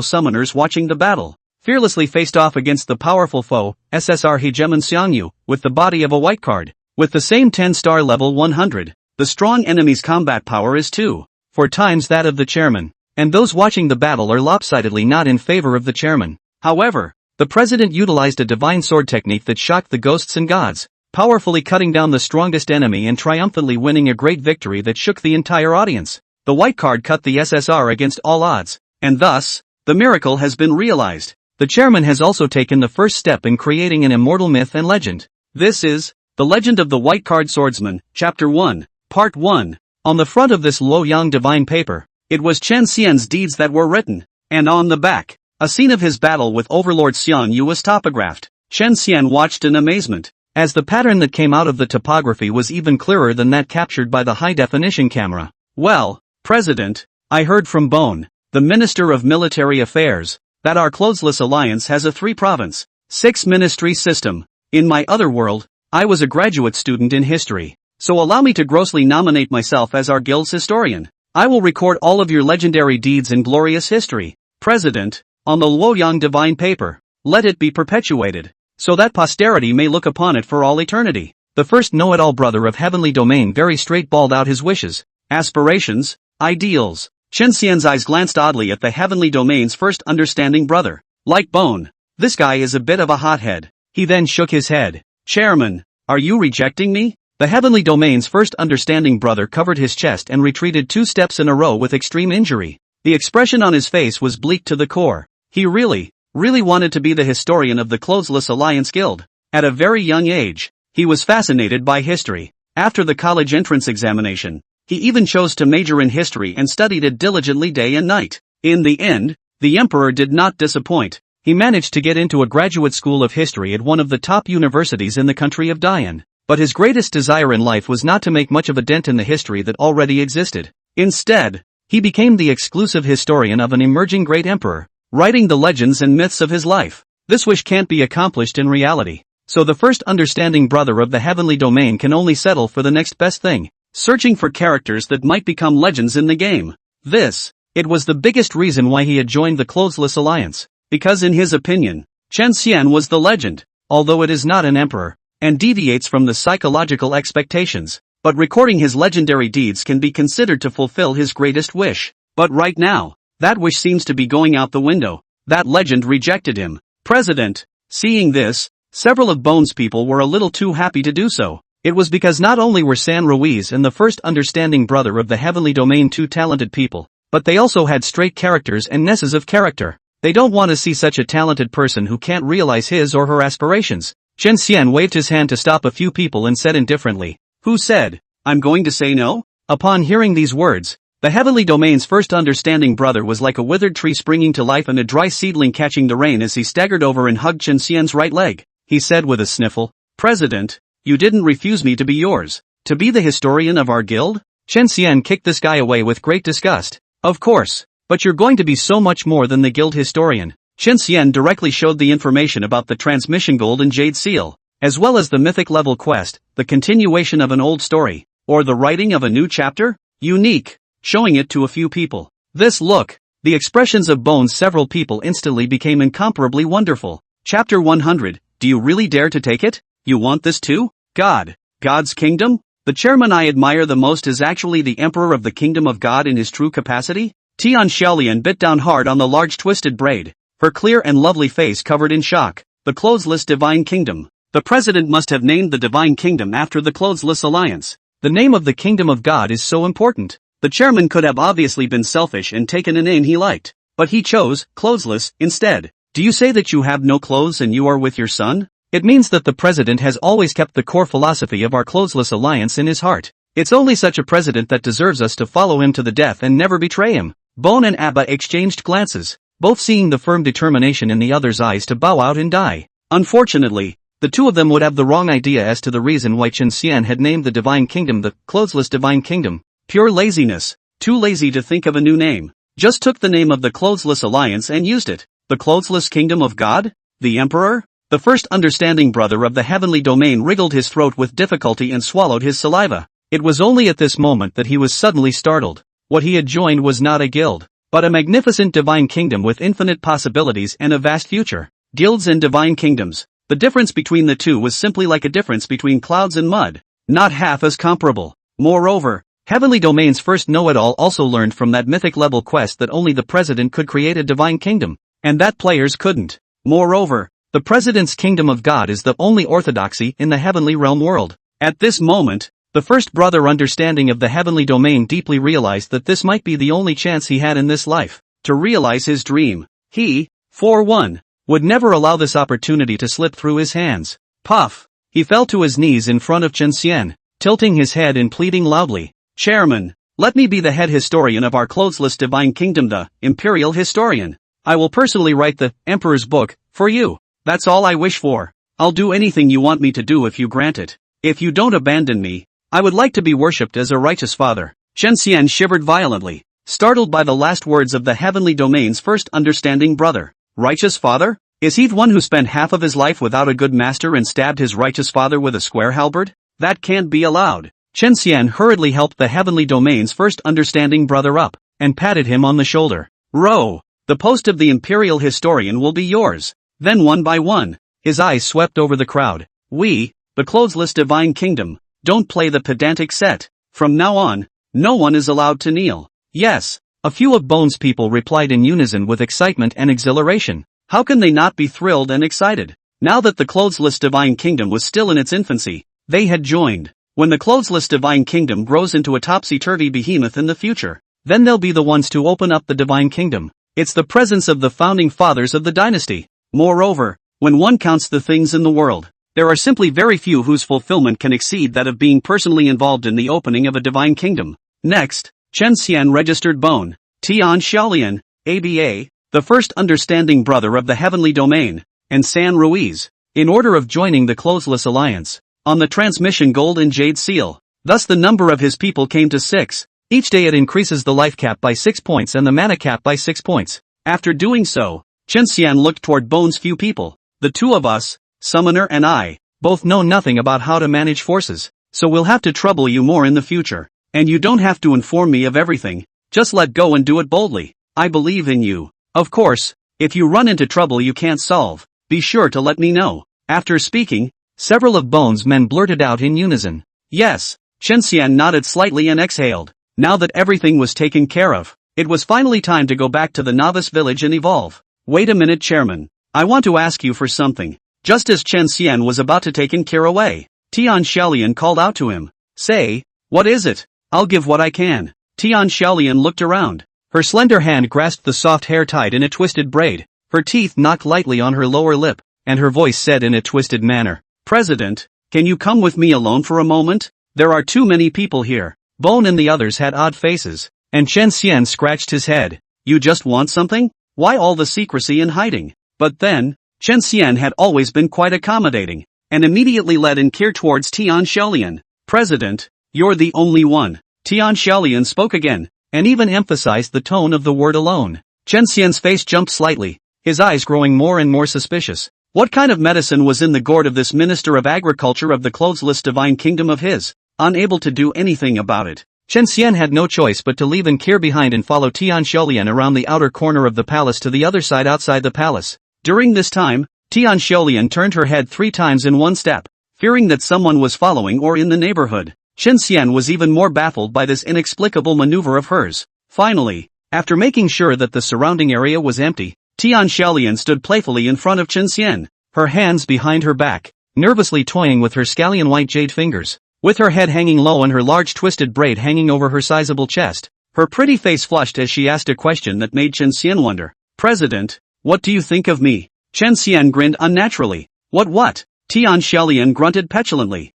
summoners watching the battle, fearlessly faced off against the powerful foe, SSR Hegemon Xiangyu, with the body of a white card. With the same 10-star level 100, the strong enemy's combat power is 2.4 times that of the chairman, and those watching the battle are lopsidedly not in favor of the chairman. However, the president utilized a divine sword technique that shocked the ghosts and gods, powerfully cutting down the strongest enemy and triumphantly winning a great victory that shook the entire audience. The white card cut the SSR against all odds, and thus, the miracle has been realized. The chairman has also taken the first step in creating an immortal myth and legend. This is The Legend of the White Card Swordsman, Chapter 1, Part 1. On the front of this Luoyang divine paper, it was Chen Xian's deeds that were written, and on the back, a scene of his battle with Overlord Xiangyu was topographed. Chen Xian watched in amazement, as the pattern that came out of the topography was even clearer than that captured by the high-definition camera. Well, President, I heard from Bone, the Minister of Military Affairs, that our Clothesless Alliance has a 3-province, 6-ministry system. In my other world, I was a graduate student in history, so allow me to grossly nominate myself as our guild's historian. I will record all of your legendary deeds and glorious history. President, on the Luoyang divine paper, let it be perpetuated, so that posterity may look upon it for all eternity. The first know-it-all brother of heavenly domain very straight bawled out his wishes, aspirations, ideals. Chen Xian's eyes glanced oddly at the heavenly domain's first understanding brother. Like bone. This guy is a bit of a hothead. He then shook his head. Chairman, are you rejecting me? The heavenly domain's first understanding brother covered his chest and retreated 2 steps in a row with extreme injury. The expression on his face was bleak to the core. He really wanted to be the historian of the Clothesless Alliance Guild. At a very young age, he was fascinated by history. After the college entrance examination, he even chose to major in history and studied it diligently day and night. In the end, the emperor did not disappoint. He managed to get into a graduate school of history at one of the top universities in the country of Dian. But his greatest desire in life was not to make much of a dent in the history that already existed. Instead, he became the exclusive historian of an emerging great emperor, writing the legends and myths of his life. This wish can't be accomplished in reality. So the first understanding brother of the heavenly domain can only settle for the next best thing, searching for characters that might become legends in the game. It was the biggest reason why he had joined the Clothesless Alliance. Because in his opinion, Chen Xian was the legend, although it is not an emperor, and deviates from the psychological expectations. But recording his legendary deeds can be considered to fulfill his greatest wish. But right now, that wish seems to be going out the window. That legend rejected him. President. Seeing this, several of Bone's people were a little too happy to do so. It was because not only were San Ruiz and the first understanding brother of the heavenly domain 2 talented people, but they also had straight characters and nesses of character. They don't want to see such a talented person who can't realize his or her aspirations. Chen Xian waved his hand to stop a few people and said indifferently, "Who said, I'm going to say no?" Upon hearing these words, the heavenly domain's first understanding brother was like a withered tree springing to life and a dry seedling catching the rain as he staggered over and hugged Chen Xian's right leg. He said with a sniffle, "President, you didn't refuse me to be yours. To be the historian of our guild?" Chen Xian kicked this guy away with great disgust. "Of course, but you're going to be so much more than the guild historian." Chen Xian directly showed the information about the transmission gold and jade seal, as well as the mythic level quest, the continuation of an old story, or the writing of a new chapter, unique, showing it to a few people. The expressions of Bone's several people instantly became incomparably wonderful. Chapter 100, do you really dare to take it? You want this too? God's kingdom? The chairman I admire the most is actually the emperor of the kingdom of God in his true capacity? Tian Xiaolian bit down hard on the large twisted braid, her clear and lovely face covered in shock. The Clothesless Divine Kingdom. The president must have named the Divine Kingdom after the Clothesless Alliance. The name of the Kingdom of God is so important. The chairman could have obviously been selfish and taken a name he liked, but he chose Clothesless instead. Do you say that you have no clothes and you are with your son? It means that the president has always kept the core philosophy of our Clothesless Alliance in his heart. It's only such a president that deserves us to follow him to the death and never betray him. Bone and Abba exchanged glances, both seeing the firm determination in the other's eyes to bow out and die. Unfortunately, the two of them would have the wrong idea as to the reason why Chen Xian had named the Divine Kingdom the Clothesless Divine Kingdom. Pure laziness. Too lazy to think of a new name. Just took the name of the Clothesless Alliance and used it. The Clothesless Kingdom of God? The Emperor? The first understanding brother of the heavenly domain wriggled his throat with difficulty and swallowed his saliva. It was only at this moment that he was suddenly startled. What he had joined was not a guild, but a magnificent divine kingdom with infinite possibilities and a vast future. Guilds and divine kingdoms. The difference between the two was simply like a difference between clouds and mud. Not half as comparable. Moreover, Heavenly Domain's first know-it-all also learned from that mythic level quest that only the president could create a divine kingdom, and that players couldn't. Moreover, the president's kingdom of God is the only orthodoxy in the heavenly realm world. At this moment, the first brother understanding of the heavenly domain deeply realized that this might be the only chance he had in this life to realize his dream. He, for one, would never allow this opportunity to slip through his hands. Puff! He fell to his knees in front of Chen Xian, tilting his head and pleading loudly, "Chairman, let me be the head historian of our Clothesless Divine Kingdom, the Imperial Historian. I will personally write the Emperor's book for you. That's all I wish for. I'll do anything you want me to do if you grant it. If you don't abandon me, I would like to be worshipped as a righteous father." Chen Xian shivered violently, startled by the last words of the heavenly domain's first understanding brother. Righteous father? Is he the one who spent half of his life without a good master and stabbed his righteous father with a square halberd? That can't be allowed. Chen Xian hurriedly helped the heavenly domain's first understanding brother up, and patted him on the shoulder. "Ro, the post of the imperial historian will be yours. Then one by one, his eyes swept over the crowd. We, the clothesless divine kingdom, don't play the pedantic set. From now on, no one is allowed to kneel. Yes, a few of Bones' people replied in unison with excitement and exhilaration. How can they not be thrilled and excited? Now that the clothesless divine kingdom was still in its infancy, they had joined. When the clothesless divine kingdom grows into a topsy-turvy behemoth in the future, then they'll be the ones to open up the divine kingdom. It's the presence of the founding fathers of the dynasty. Moreover, when one counts the things in the world, there are simply very few whose fulfillment can exceed that of being personally involved in the opening of a divine kingdom. Next, Chen Xian registered Bone, Tian Xiaolian, ABA, the first understanding brother of the heavenly domain, and San Ruiz, in order of joining the clothesless alliance, on the transmission gold and jade seal. Thus the number of his people came to 6. Each day it increases the life cap by 6 points and the mana cap by 6 points. After doing so, Chen Xian looked toward Bone's few people. The two of us, Summoner and I, both know nothing about how to manage forces, so we'll have to trouble you more in the future. And you don't have to inform me of everything, just let go and do it boldly. I believe in you. Of course, if you run into trouble you can't solve, be sure to let me know. After speaking, several of Bones' men blurted out in unison. Yes, Chen Xian nodded slightly and exhaled. Now that everything was taken care of, it was finally time to go back to the novice village and evolve. Wait a minute, Chairman. I want to ask you for something. Just as Chen Xian was about to take Kir away, Tian Xiaolian called out to him. Say, what is it? I'll give what I can. Tian Xiaolian looked around. Her slender hand grasped the soft hair tied in a twisted braid. Her teeth knocked lightly on her lower lip, and her voice said in a twisted manner, President, can you come with me alone for a moment? There are too many people here. Bone and the others had odd faces, and Chen Xian scratched his head. You just want something? Why all the secrecy and hiding? But then, Chen Xian had always been quite accommodating, and immediately led Kir towards Tian Xiaolian. President, you're the only one. Tian Xiaolian spoke again, and even emphasized the tone of the word alone. Chen Xian's face jumped slightly, his eyes growing more and more suspicious. What kind of medicine was in the gourd of this Minister of Agriculture of the clothesless divine kingdom of his? Unable to do anything about it, Chen Xian had no choice but to leave Kir behind and follow Tian Xiaolian around the outer corner of the palace to the other side outside the palace. During this time, Tian Xiaolian turned her head 3 times in one step, fearing that someone was following or in the neighborhood. Chen Xian was even more baffled by this inexplicable maneuver of hers. Finally, after making sure that the surrounding area was empty, Tian Xiaolian stood playfully in front of Chen Xian, her hands behind her back, nervously toying with her scallion white jade fingers. With her head hanging low and her large twisted braid hanging over her sizable chest, her pretty face flushed as she asked a question that made Chen Xian wonder. President, what do you think of me? Chen Xian grinned unnaturally. What? Tian Xiaolian grunted petulantly.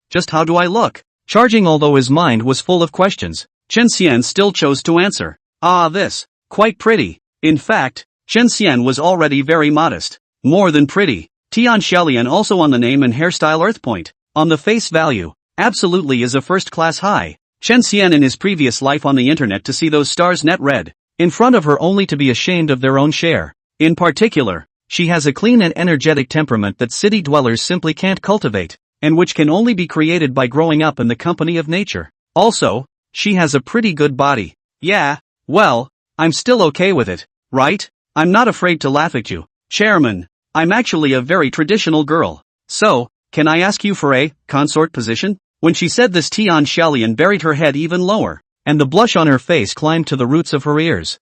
Just how do I look? Charging although his mind was full of questions, Chen Xian still chose to answer. This. Quite pretty. In fact, Chen Xian was already very modest. More than pretty. Tian Xiaolian also on the name and hairstyle earth point. On the face value, absolutely is a first-class high. Chen Xian in his previous life on the internet to see those stars net red, in front of her only to be ashamed of their own share. In particular, she has a clean and energetic temperament that city dwellers simply can't cultivate, and which can only be created by growing up in the company of nature. Also, she has a pretty good body. Yeah, well, I'm still okay with it, right? I'm not afraid to laugh at you, Chairman. I'm actually a very traditional girl. So, can I ask you for a consort position? When she said this, Tian Xiaolian buried her head even lower, and the blush on her face climbed to the roots of her ears.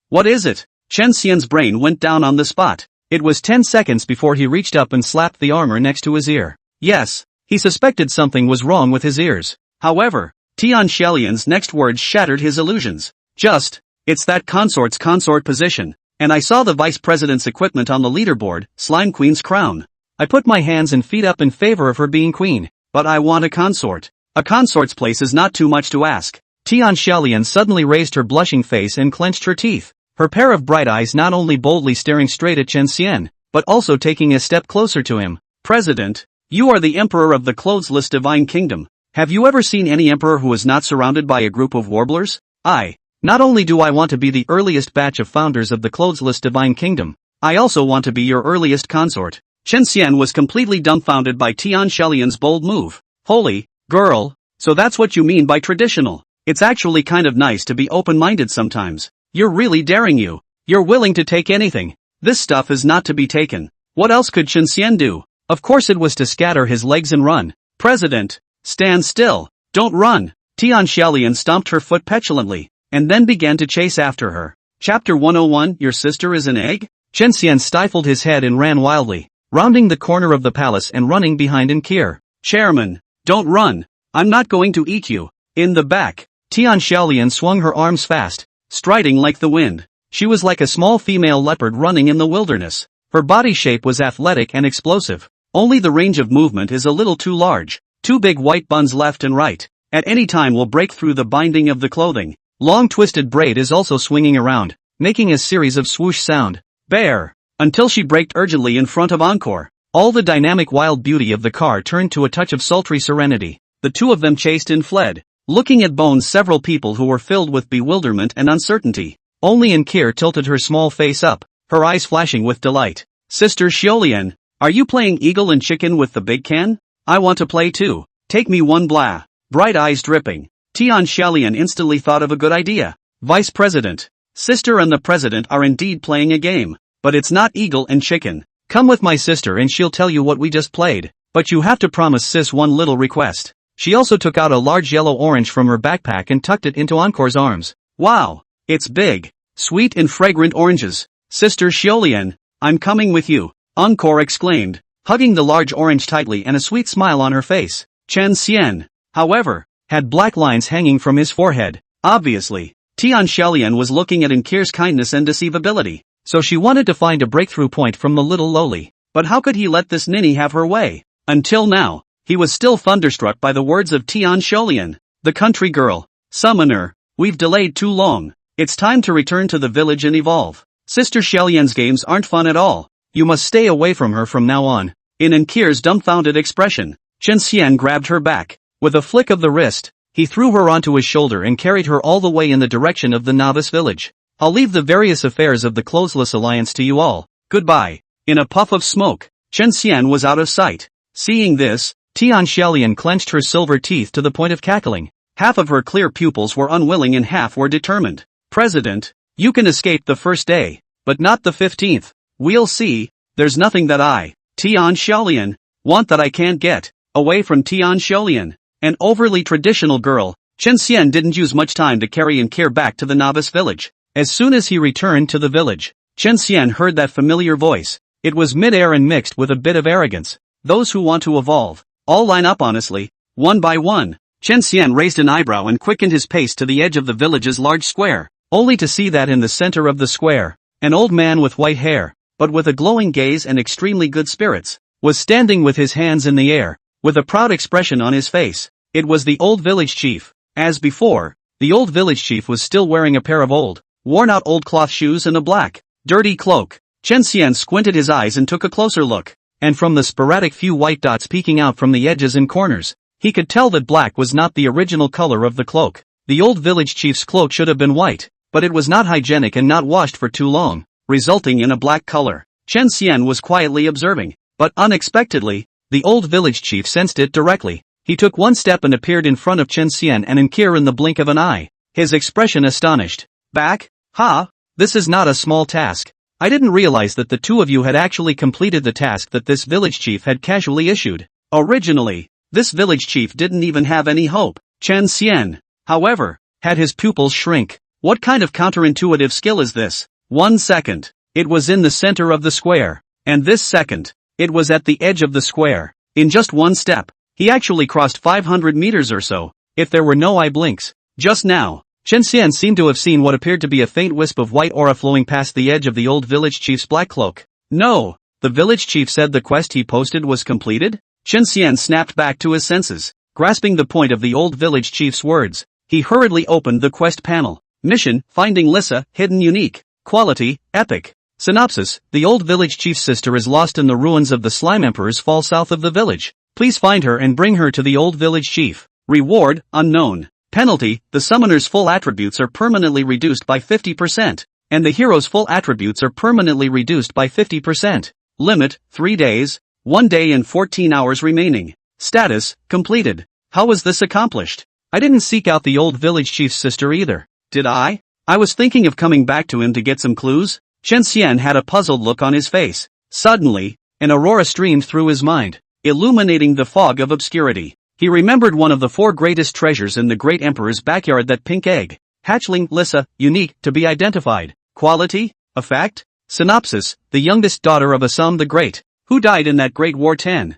What is it? Chen Xian's brain went down on the spot. It was 10 seconds before he reached up and slapped the armor next to his ear. Yes, he suspected something was wrong with his ears. However, Tian Xiaolian's next words shattered his illusions. It's that consort position, and I saw the vice president's equipment on the leaderboard, Slime Queen's crown. I put my hands and feet up in favor of her being queen, but I want a consort. A consort's place is not too much to ask. Tian Xiaolian suddenly raised her blushing face and clenched her teeth, her pair of bright eyes not only boldly staring straight at Chen Xian, but also taking a step closer to him. President, you are the emperor of the clothesless divine kingdom. Have you ever seen any emperor who is not surrounded by a group of warblers? Not only do I want to be the earliest batch of founders of the clothesless divine kingdom, I also want to be your earliest consort. Chen Xian was completely dumbfounded by Tian Xiaolian's bold move. Holy girl, so that's what you mean by traditional. It's actually kind of nice to be open-minded sometimes. You're really daring you. You're willing to take anything. This stuff is not to be taken. What else could Chen Xian do? Of course it was to scatter his legs and run. President, stand still. Don't run. Tian Xiaolian stomped her foot petulantly, and then began to chase after her. Chapter 101, Your sister is an egg? Chen Xian stifled his head and ran wildly, rounding the corner of the palace and running behind Nkir. Chairman, don't run. I'm not going to eat you. In the back, Tian Xiaolian swung her arms fast, striding like the wind. She was like a small female leopard running in the wilderness. Her body shape was athletic and explosive. Only the range of movement is a little too large. Two big white buns left and right. At any time will break through the binding of the clothing. Long twisted braid is also swinging around, making a series of swoosh sound. Bear! Until she braked urgently in front of Encore. All the dynamic wild beauty of the car turned to a touch of sultry serenity. The two of them chased and fled, looking at Bones several people who were filled with bewilderment and uncertainty. Only Nkir tilted her small face up, her eyes flashing with delight. Sister Xiaolian, are you playing eagle and chicken with the big can? I want to play too. Take me one blah. Bright eyes dripping. Tian Xiaolian instantly thought of a good idea. Vice President. Sister and the President are indeed playing a game. But it's not eagle and chicken. Come with my sister and she'll tell you what we just played. But you have to promise sis one little request. She also took out a large yellow orange from her backpack and tucked it into Encore's arms. Wow! It's big. Sweet and fragrant oranges. Sister Xiaolian, I'm coming with you. Encore exclaimed, hugging the large orange tightly and a sweet smile on her face. Chen Xian, however, had black lines hanging from his forehead. Obviously, Tian Xiaolian was looking at Nkir's kindness and deceivability, so she wanted to find a breakthrough point from the little loli. But how could he let this ninny have her way? Until now, he was still thunderstruck by the words of Tian Xiaolian. The country girl. Summoner, we've delayed too long. It's time to return to the village and evolve. Sister Xiaolian's games aren't fun at all. You must stay away from her from now on. In Nkir's dumbfounded expression, Chen Xian grabbed her back. With a flick of the wrist, he threw her onto his shoulder and carried her all the way in the direction of the novice village. I'll leave the various affairs of the Closeless Alliance to you all. Goodbye. In a puff of smoke, Chen Xian was out of sight. Seeing this, Tian Xiaolian clenched her silver teeth to the point of cackling. Half of her clear pupils were unwilling and half were determined. President, you can escape the first day, but not the 15th. We'll see. There's nothing that I, Tian Xiaolian, want that I can't get. Away from Tian Xiaolian, an overly traditional girl, Chen Xian didn't use much time to carry Nkir back to the novice village. As soon as he returned to the village, Chen Xian heard that familiar voice. It was mid-air and mixed with a bit of arrogance. Those who want to evolve, all line up honestly, one by one. Chen Xian raised an eyebrow and quickened his pace to the edge of the village's large square, only to see that in the center of the square, an old man with white hair, but with a glowing gaze and extremely good spirits, was standing with his hands in the air, with a proud expression on his face. It was the old village chief. As before, the old village chief was still wearing a pair of old, worn-out old cloth shoes and a black, dirty cloak. Chen Xian squinted his eyes and took a closer look, and from the sporadic few white dots peeking out from the edges and corners, he could tell that black was not the original color of the cloak. The old village chief's cloak should have been white, but it was not hygienic and not washed for too long, resulting in a black color. Chen Xian was quietly observing, but unexpectedly, the old village chief sensed it directly. He took one step and appeared in front of Chen Xian and Nkir in the blink of an eye, his expression astonished. Back? Ha! This is not a small task. I didn't realize that the two of you had actually completed the task that this village chief had casually issued. Originally, this village chief didn't even have any hope. Chen Xian, however, had his pupils shrink. What kind of counterintuitive skill is this? 1 second, it was in the center of the square, and this second, it was at the edge of the square. In just one step, he actually crossed 500 meters or so, if there were no eye blinks. Just now, Chen Xian seemed to have seen what appeared to be a faint wisp of white aura flowing past the edge of the old village chief's black cloak. No, the village chief said the quest he posted was completed? Chen Xian snapped back to his senses, grasping the point of the old village chief's words. He hurriedly opened the quest panel. Mission, Finding Lissa, Hidden Unique. Quality, Epic. Synopsis, the old village chief's sister is lost in the ruins of the Slime Emperor's fall south of the village. Please find her and bring her to the old village chief. Reward, unknown. Penalty, the summoner's full attributes are permanently reduced by 50%, and the hero's full attributes are permanently reduced by 50%. Limit, 3 days, 1 day and 14 hours remaining. Status, completed. How was this accomplished? I didn't seek out the old village chief's sister either. Did I? I was thinking of coming back to him to get some clues. Chen Xian had a puzzled look on his face. Suddenly, an aurora streamed through his mind, illuminating the fog of obscurity. He remembered one of the 4 greatest treasures in the great emperor's backyard, that pink egg. Hatchling, Lissa, unique, to be identified. Quality? Effect? Synopsis: the youngest daughter of Assam the Great, who died in that great war 10,000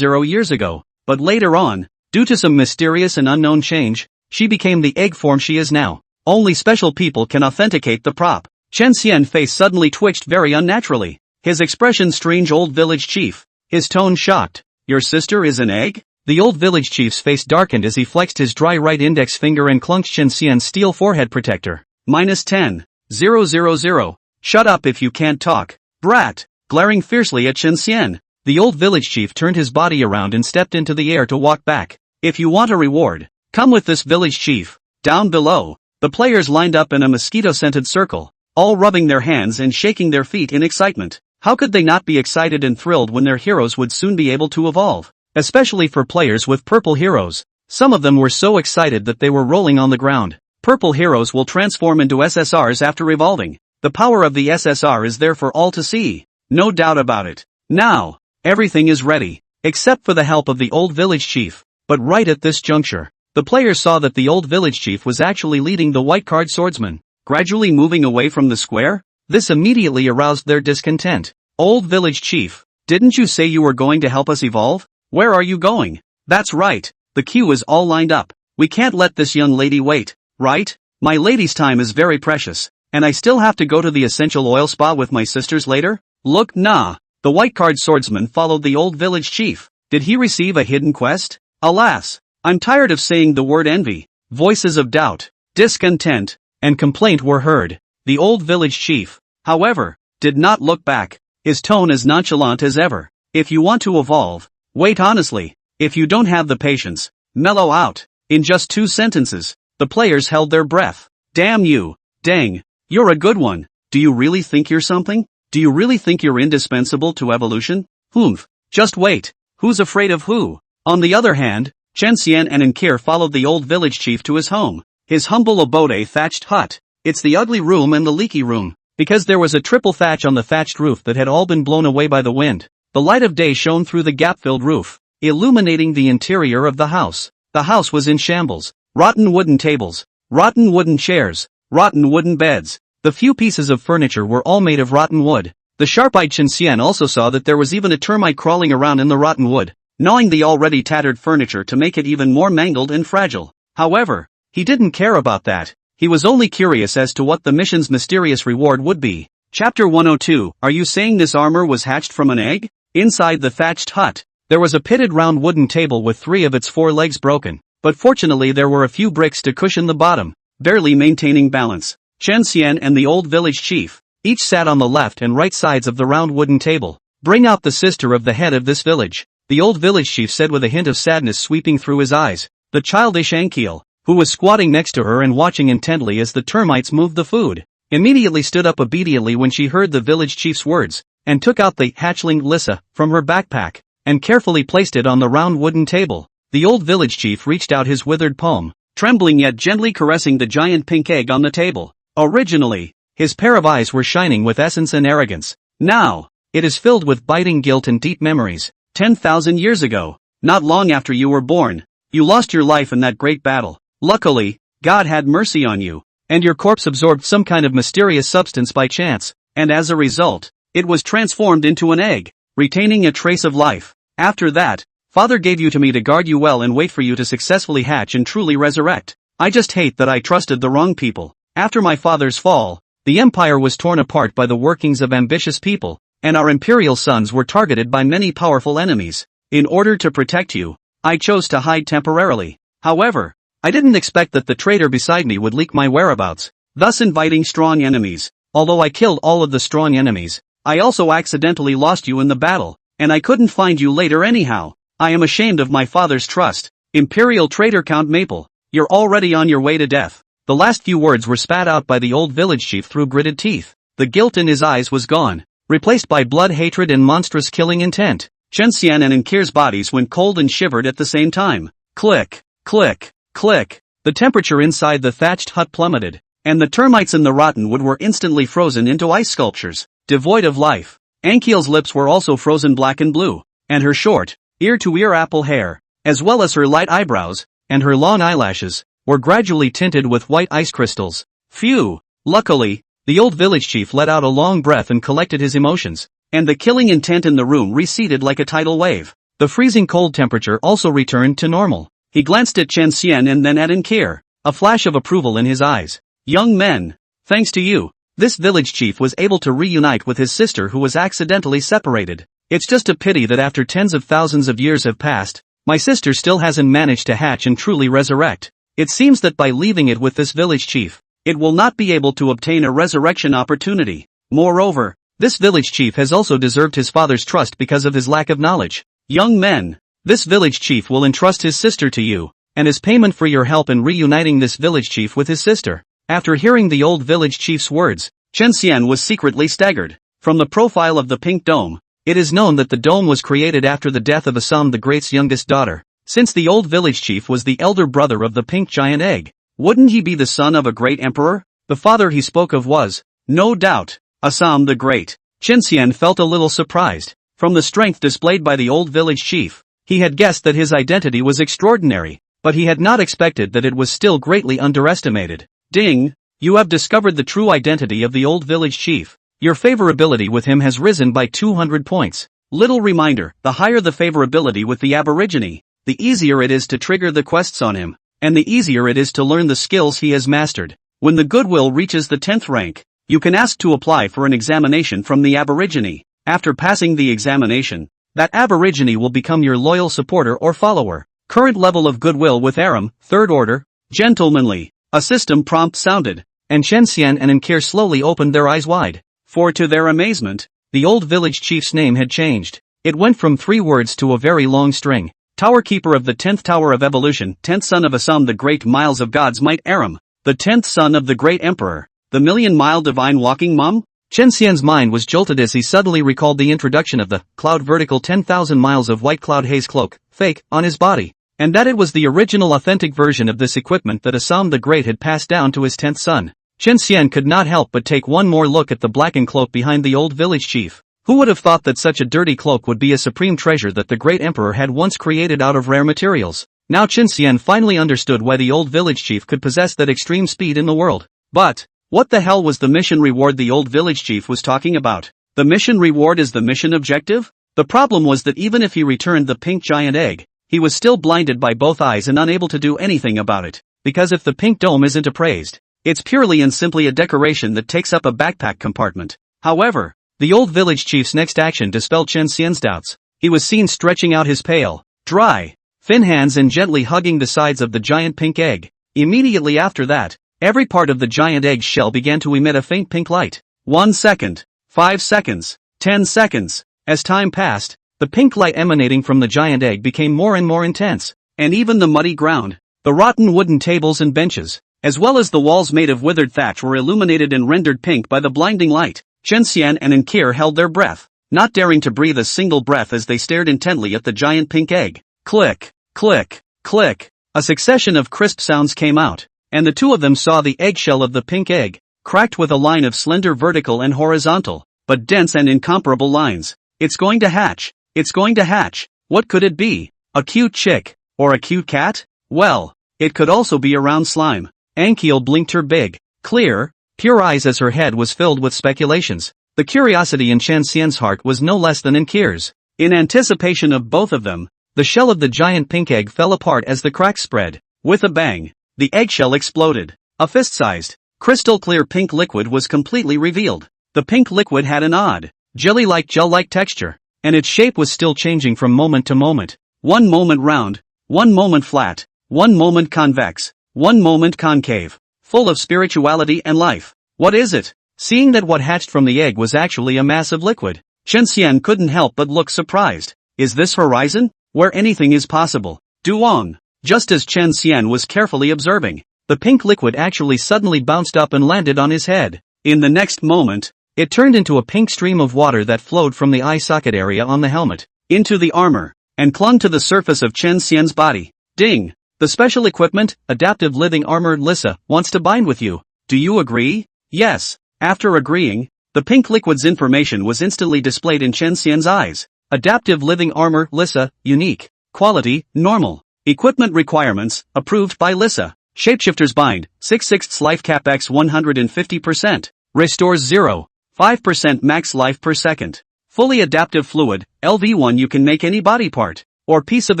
years ago, but later on, due to some mysterious and unknown change, she became the egg form she is now. Only special people can authenticate the prop. Chen Xian's face suddenly twitched very unnaturally. His expression strange. Old village chief. His tone shocked. Your sister is an egg? The old village chief's face darkened as he flexed his dry right index finger and clunked Chen Xian's steel forehead protector. -10,000. Shut up if you can't talk. Brat! Glaring fiercely at Chen Xian, the old village chief turned his body around and stepped into the air to walk back. If you want a reward, come with this village chief. Down below, the players lined up in a mosquito-scented circle, all rubbing their hands and shaking their feet in excitement. How could they not be excited and thrilled when their heroes would soon be able to evolve? Especially for players with purple heroes. Some of them were so excited that they were rolling on the ground. Purple heroes will transform into SSRs after evolving. The power of the SSR is there for all to see. No doubt about it. Now, everything is ready, except for the help of the old village chief. But right at this juncture, the players saw that the old village chief was actually leading the white card swordsman, gradually moving away from the square. This immediately aroused their discontent. Old village chief, didn't you say you were going to help us evolve? Where are you going? That's right, the queue is all lined up. We can't let this young lady wait, right? My lady's time is very precious, and I still have to go to the essential oil spa with my sisters later? Look, nah. The white card swordsman followed the old village chief. Did he receive a hidden quest? Alas, I'm tired of saying the word envy. Voices of doubt, discontent, and complaint were heard. The old village chief, however, did not look back, his tone as nonchalant as ever. If you want to evolve, wait honestly. If you don't have the patience, mellow out. In just 2 sentences, the players held their breath. Damn you, dang, you're a good one. Do you really think you're something? Do you really think you're indispensable to evolution? Humph, just wait. Who's afraid of who? On the other hand, Chen Xian and Ankir followed the old village chief to his home. His humble abode, a thatched hut. It's the ugly room and the leaky room, because there was a triple thatch on the thatched roof that had all been blown away by the wind. The light of day shone through the gap-filled roof, illuminating the interior of the house. The house was in shambles. Rotten wooden tables, rotten wooden chairs, rotten wooden beds. The few pieces of furniture were all made of rotten wood. The sharp-eyed Chen Xian also saw that there was even a termite crawling around in the rotten wood, gnawing the already tattered furniture to make it even more mangled and fragile. However, he didn't care about that. He was only curious as to what the mission's mysterious reward would be. Chapter 102. Are you saying this armor was hatched from an egg? Inside the thatched hut, there was a pitted round wooden table with 3 of its 4 legs broken, but fortunately there were a few bricks to cushion the bottom, barely maintaining balance. Chen Xian and the old village chief, each sat on the left and right sides of the round wooden table. Bring out the sister of the head of this village, the old village chief said with a hint of sadness sweeping through his eyes. The childish Ankiel, who was squatting next to her and watching intently as the termites moved the food, immediately stood up obediently when she heard the village chief's words, and took out the hatchling Lissa from her backpack, and carefully placed it on the round wooden table. The old village chief reached out his withered palm, trembling yet gently caressing the giant pink egg on the table. Originally, his pair of eyes were shining with essence and arrogance. Now, it is filled with biting guilt and deep memories. 10,000 years ago, not long after you were born, you lost your life in that great battle. Luckily, God had mercy on you, and your corpse absorbed some kind of mysterious substance by chance, and as a result, it was transformed into an egg, retaining a trace of life. After that, Father gave you to me to guard you well and wait for you to successfully hatch and truly resurrect. I just hate that I trusted the wrong people. After my father's fall, the empire was torn apart by the workings of ambitious people, and our imperial sons were targeted by many powerful enemies. In order to protect you, I chose to hide temporarily. However, I didn't expect that the traitor beside me would leak my whereabouts, thus inviting strong enemies. Although I killed all of the strong enemies, I also accidentally lost you in the battle, and I couldn't find you later anyhow. I am ashamed of my father's trust. Imperial traitor Count Maple, you're already on your way to death. The last few words were spat out by the old village chief through gritted teeth. The guilt in his eyes was gone, replaced by blood hatred and monstrous killing intent. Chen Xian and Ankir's bodies went cold and shivered at the same time. Click, click, click. The temperature inside the thatched hut plummeted. and the termites in the rotten wood were instantly frozen into ice sculptures, devoid of life. Ankiel's lips were also frozen black and blue, and her short, ear-to-ear apple hair, as well as her light eyebrows, and her long eyelashes, were gradually tinted with white ice crystals. Phew! Luckily, the old village chief let out a long breath and collected his emotions, and the killing intent in the room receded like a tidal wave. The freezing cold temperature also returned to normal. He glanced at Chen Xian and then at Ankir, a flash of approval in his eyes. Young men, thanks to you, this village chief was able to reunite with his sister who was accidentally separated. It's just a pity that after tens of thousands of years have passed, my sister still hasn't managed to hatch and truly resurrect. It seems that by leaving it with this village chief, it will not be able to obtain a resurrection opportunity. Moreover, this village chief has also deserved his father's trust because of his lack of knowledge. Young men, this village chief will entrust his sister to you, and as payment for your help in reuniting this village chief with his sister. After hearing the old village chief's words, Chen Xian was secretly staggered. From the profile of the pink dome, it is known that the dome was created after the death of Assam the Great's youngest daughter. Since the old village chief was the elder brother of the pink giant egg, wouldn't he be the son of a great emperor? The father he spoke of was, no doubt, Assam the Great. Chen Xian felt a little surprised. From the strength displayed by the old village chief, he had guessed that his identity was extraordinary, but he had not expected that it was still greatly underestimated. Ding! You have discovered the true identity of the old village chief. Your favorability with him has risen by 200 points. Little reminder, the higher the favorability with the aborigine, the easier it is to trigger the quests on him, and the easier it is to learn the skills he has mastered. When the goodwill reaches the 10th rank, you can ask to apply for an examination from the aborigine. After passing the examination, that aborigine will become your loyal supporter or follower. Current level of goodwill with Aram, 3rd order, gentlemanly. A system prompt sounded, and Chen Xian and Ankir slowly opened their eyes wide. For to their amazement, the old village chief's name had changed. It went from 3 words to a very long string. Tower Keeper of the 10th Tower of Evolution, 10th son of Assam the Great, Miles of God's Might Aram, the 10th son of the Great Emperor, the million-mile divine walking mum? Chen Xian's mind was jolted as he suddenly recalled the introduction of the cloud vertical 10,000 miles of white cloud haze cloak, fake, on his body, and that it was the original authentic version of this equipment that Assam the Great had passed down to his 10th son. Chen Xian could not help but take one more look at the blackened cloak behind the old village chief. Who would have thought that such a dirty cloak would be a supreme treasure that the great emperor had once created out of rare materials? Now Chen Xian finally understood why the old village chief could possess that extreme speed in the world. But what the hell was the mission reward the old village chief was talking about? The mission reward is the mission objective? The problem was that even if he returned the pink giant egg, he was still blinded by both eyes and unable to do anything about it. Because if the pink dome isn't appraised, it's purely and simply a decoration that takes up a backpack compartment. However, the old village chief's next action dispelled Chen Xian's doubts. He was seen stretching out his pale, dry, thin hands and gently hugging the sides of the giant pink egg. Immediately after that, every part of the giant egg shell began to emit a faint pink light. 1 second, 5 seconds, 10 seconds. As time passed, the pink light emanating from the giant egg became more and more intense, and even the muddy ground, the rotten wooden tables and benches, as well as the walls made of withered thatch were illuminated and rendered pink by the blinding light. Chen Xian and Ankir held their breath, not daring to breathe a single breath as they stared intently at the giant pink egg. Click, click, click. A succession of crisp sounds came out, and the two of them saw the eggshell of the pink egg, cracked with a line of slender vertical and horizontal, but dense and incomparable lines. It's going to hatch. It's going to hatch. What could it be? A cute chick? Or a cute cat? Well, it could also be a round slime. Ankiel blinked her big, clear, pure eyes as her head was filled with speculations. The curiosity in Chen Xian's heart was no less than Ankir's. In anticipation of both of them, the shell of the giant pink egg fell apart as the cracks spread. With a bang, the eggshell exploded. A fist-sized, crystal-clear pink liquid was completely revealed. The pink liquid had an odd, jelly-like gel-like texture, and its shape was still changing from moment to moment. One moment round, one moment flat, one moment convex, one moment concave, full of spirituality and life. What is it? Seeing that what hatched from the egg was actually a mass of liquid, Chen Xian couldn't help but look surprised. Is this Horizon, where anything is possible? Duong. Just as Chen Xian was carefully observing, the pink liquid actually suddenly bounced up and landed on his head. In the next moment, it turned into a pink stream of water that flowed from the eye socket area on the helmet, into the armor, and clung to the surface of Chen Xian's body. Ding! The special equipment, Adaptive Living Armor Lissa, wants to bind with you. Do you agree? Yes. After agreeing, the pink liquid's information was instantly displayed in Chen Xian's eyes. Adaptive living armor, Lissa, unique. Quality, normal. Equipment requirements, approved by Lissa. Shapeshifters bind, 6/6 life cap x 150%. Restores 0.5% max life per second. Fully adaptive fluid, LV1 you can make any body part, or piece of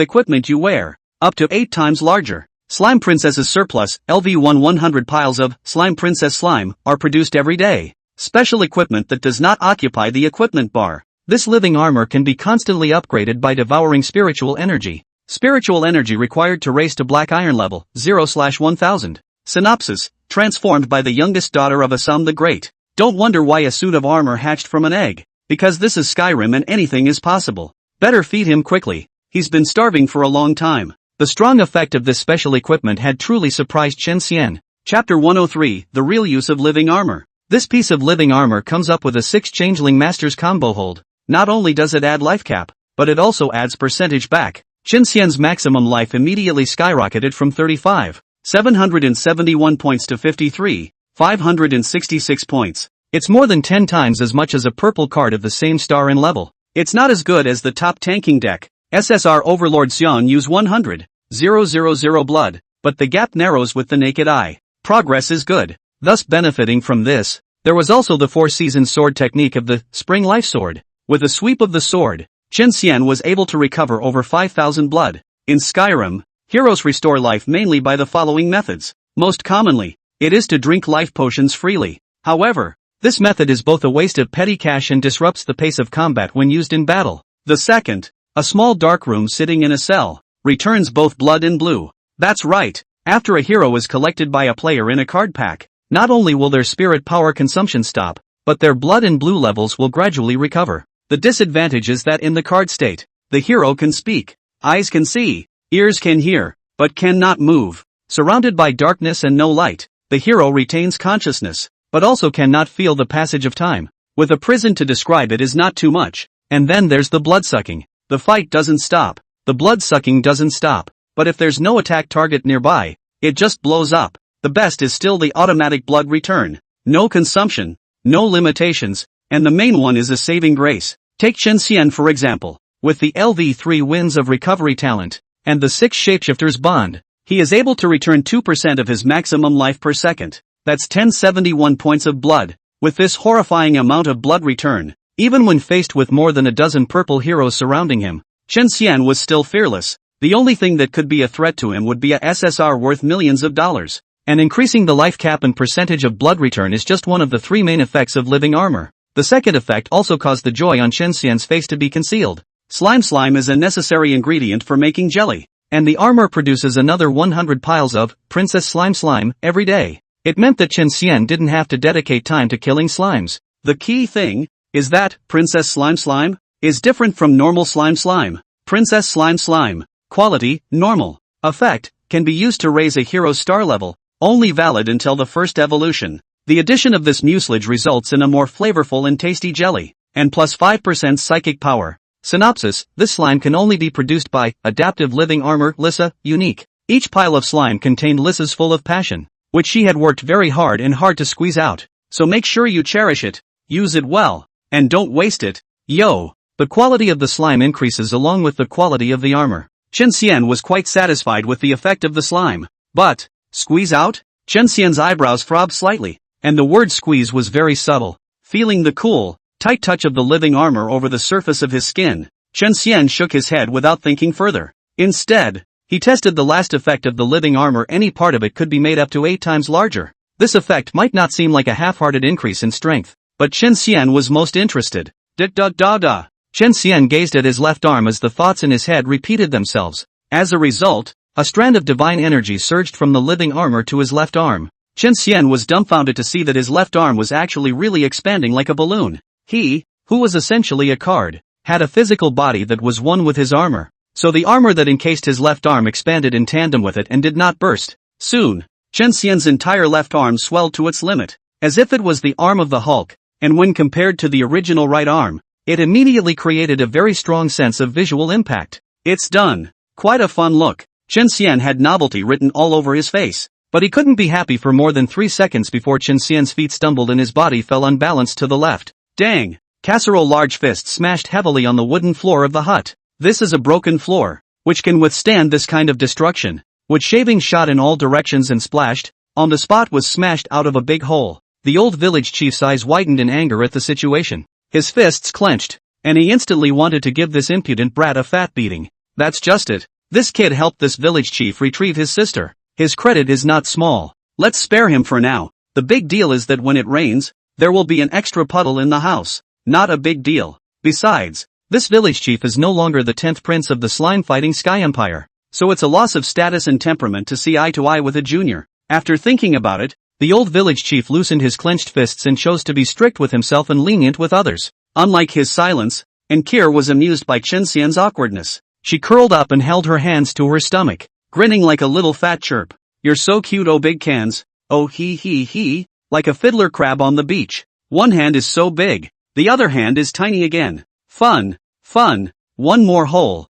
equipment you wear, up to 8 times larger. Slime Princess's surplus, LV1 100 piles of Slime Princess slime, are produced every day. Special equipment that does not occupy the equipment bar. This living armor can be constantly upgraded by devouring spiritual energy. Spiritual energy required to raise to black iron level, 0/1000. Synopsis, transformed by the youngest daughter of Assam the Great. Don't wonder why a suit of armor hatched from an egg. Because this is Skyrim and anything is possible. Better feed him quickly. He's been starving for a long time. The strong effect of this special equipment had truly surprised Chen Xian. Chapter 103, The Real Use of Living Armor. This piece of living armor comes up with a 6 Changeling Masters combo hold. Not only does it add life cap, but it also adds percentage back. Chen Xian's maximum life immediately skyrocketed from 35,771 points to 53,566 points. It's more than 10 times as much as a purple card of the same star and level. It's not as good as the top tanking deck, SSR Overlord Xian use 100,000 blood, but the gap narrows with the naked eye. Progress is good. Thus benefiting from this, there was also the 4-season sword technique of the Spring Life Sword. With a sweep of the sword, Chen Xian was able to recover over 5,000 blood. In Skyrim, heroes restore life mainly by the following methods. Most commonly, it is to drink life potions freely. However, this method is both a waste of petty cash and disrupts the pace of combat when used in battle. The second, a small dark room sitting in a cell, returns both blood and blue. That's right, after a hero is collected by a player in a card pack, not only will their spirit power consumption stop, but their blood and blue levels will gradually recover. The disadvantage is that in the card state, the hero can speak, eyes can see, ears can hear, but cannot move. Surrounded by darkness and no light, the hero retains consciousness, but also cannot feel the passage of time. With a prison to describe it is not too much. And then there's the blood-sucking. The fight doesn't stop. The blood-sucking doesn't stop. But if there's no attack target nearby, it just blows up. The best is still the automatic blood return. No consumption, no limitations, and the main one is a saving grace. Take Chen Xian for example. With the LV3 Winds of Recovery talent, and the 6 Shapeshifters bond, he is able to return 2% of his maximum life per second. That's 1071 points of blood. With this horrifying amount of blood return, even when faced with more than a dozen purple heroes surrounding him, Chen Xian was still fearless. The only thing that could be a threat to him would be a SSR worth millions of dollars. And increasing the life cap and percentage of blood return is just one of the 3 main effects of living armor. The second effect also caused the joy on Chen Xian's face to be concealed. Slime is a necessary ingredient for making jelly, and the armor produces another 100 piles of Princess Slime every day. It meant that Chen Xian didn't have to dedicate time to killing slimes. The key thing is that Princess Slime is different from normal slime. Princess Slime, quality, normal. Effect, can be used to raise a hero's star level, only valid until the first evolution. The addition of this mucilage results in a more flavorful and tasty jelly, and plus 5% psychic power. Synopsis, this slime can only be produced by Adaptive Living Armor, Lissa, unique. Each pile of slime contained Lissa's full of passion, which she had worked very hard to squeeze out. So make sure you cherish it, use it well, and don't waste it. Yo! The quality of the slime increases along with the quality of the armor. Chen Xian was quite satisfied with the effect of the slime. But, squeeze out? Chen Xian's eyebrows throbbed slightly, and the word squeeze was very subtle. Feeling the cool, tight touch of the living armor over the surface of his skin, Chen Xian shook his head without thinking further. Instead, he tested the last effect of the living armor. Any part of it could be made up to 8 times larger. This effect might not seem like a half-hearted increase in strength, but Chen Xian was most interested. Da. Chen Xian gazed at his left arm as the thoughts in his head repeated themselves. As a result, a strand of divine energy surged from the living armor to his left arm. Chen Xian was dumbfounded to see that his left arm was actually really expanding like a balloon. He, who was essentially a card, had a physical body that was one with his armor. So the armor that encased his left arm expanded in tandem with it and did not burst. Soon, Chen Xian's entire left arm swelled to its limit, as if it was the arm of the Hulk, and when compared to the original right arm, it immediately created a very strong sense of visual impact. It's done. Quite a fun look. Chen Xian had novelty written all over his face. But he couldn't be happy for more than 3 seconds before Chen Xian's feet stumbled and his body fell unbalanced to the left. Dang! Casserole large fist smashed heavily on the wooden floor of the hut. This is a broken floor, which can withstand this kind of destruction. Wood shavings shot in all directions and splashed. On the spot was smashed out of a big hole. The old village chief's eyes widened in anger at the situation. His fists clenched, and he instantly wanted to give this impudent brat a fat beating. That's just it. This kid helped this village chief retrieve his sister. His credit is not small. Let's spare him for now. The big deal is that when it rains, there will be an extra puddle in the house. Not a big deal. Besides, this village chief is no longer the 10th prince of the slime-fighting Sky Empire, so it's a loss of status and temperament to see eye to eye with a junior. After thinking about it, the old village chief loosened his clenched fists and chose to be strict with himself and lenient with others. Unlike his silence, Ankir was amused by Chen Xian's awkwardness. She curled up and held her hands to her stomach, grinning like a little fat chirp. You're so cute, oh big cans. Oh he, like a fiddler crab on the beach. One hand is so big. The other hand is tiny again. Fun. One more hole.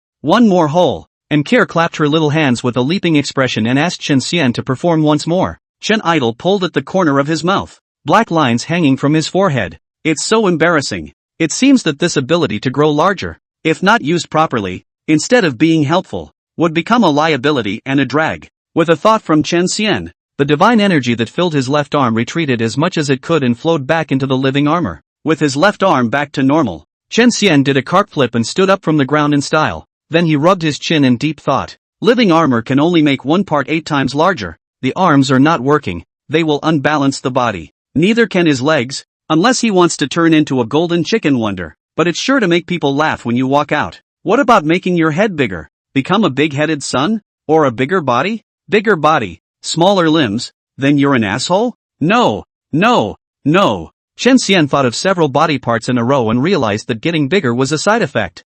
And Kir clapped her little hands with a leaping expression and asked Chen Xian to perform once more. Chen Idol pulled at the corner of his mouth. Black lines hanging from his forehead. It's so embarrassing. It seems that this ability to grow larger, if not used properly, instead of being helpful, would become a liability and a drag. With a thought from Chen Xian, the divine energy that filled his left arm retreated as much as it could and flowed back into the living armor. With his left arm back to normal, Chen Xian did a carp flip and stood up from the ground in style. Then he rubbed his chin in deep thought. Living armor can only make one part 8 times larger. The arms are not working. They will unbalance the body. Neither can his legs, unless he wants to turn into a golden chicken wonder. But it's sure to make people laugh when you walk out. What about making your head bigger? Become a big-headed son? Or a bigger body? Bigger body, smaller limbs, then you're an asshole? No. Chen Xian thought of several body parts in a row and realized that getting bigger was a side effect.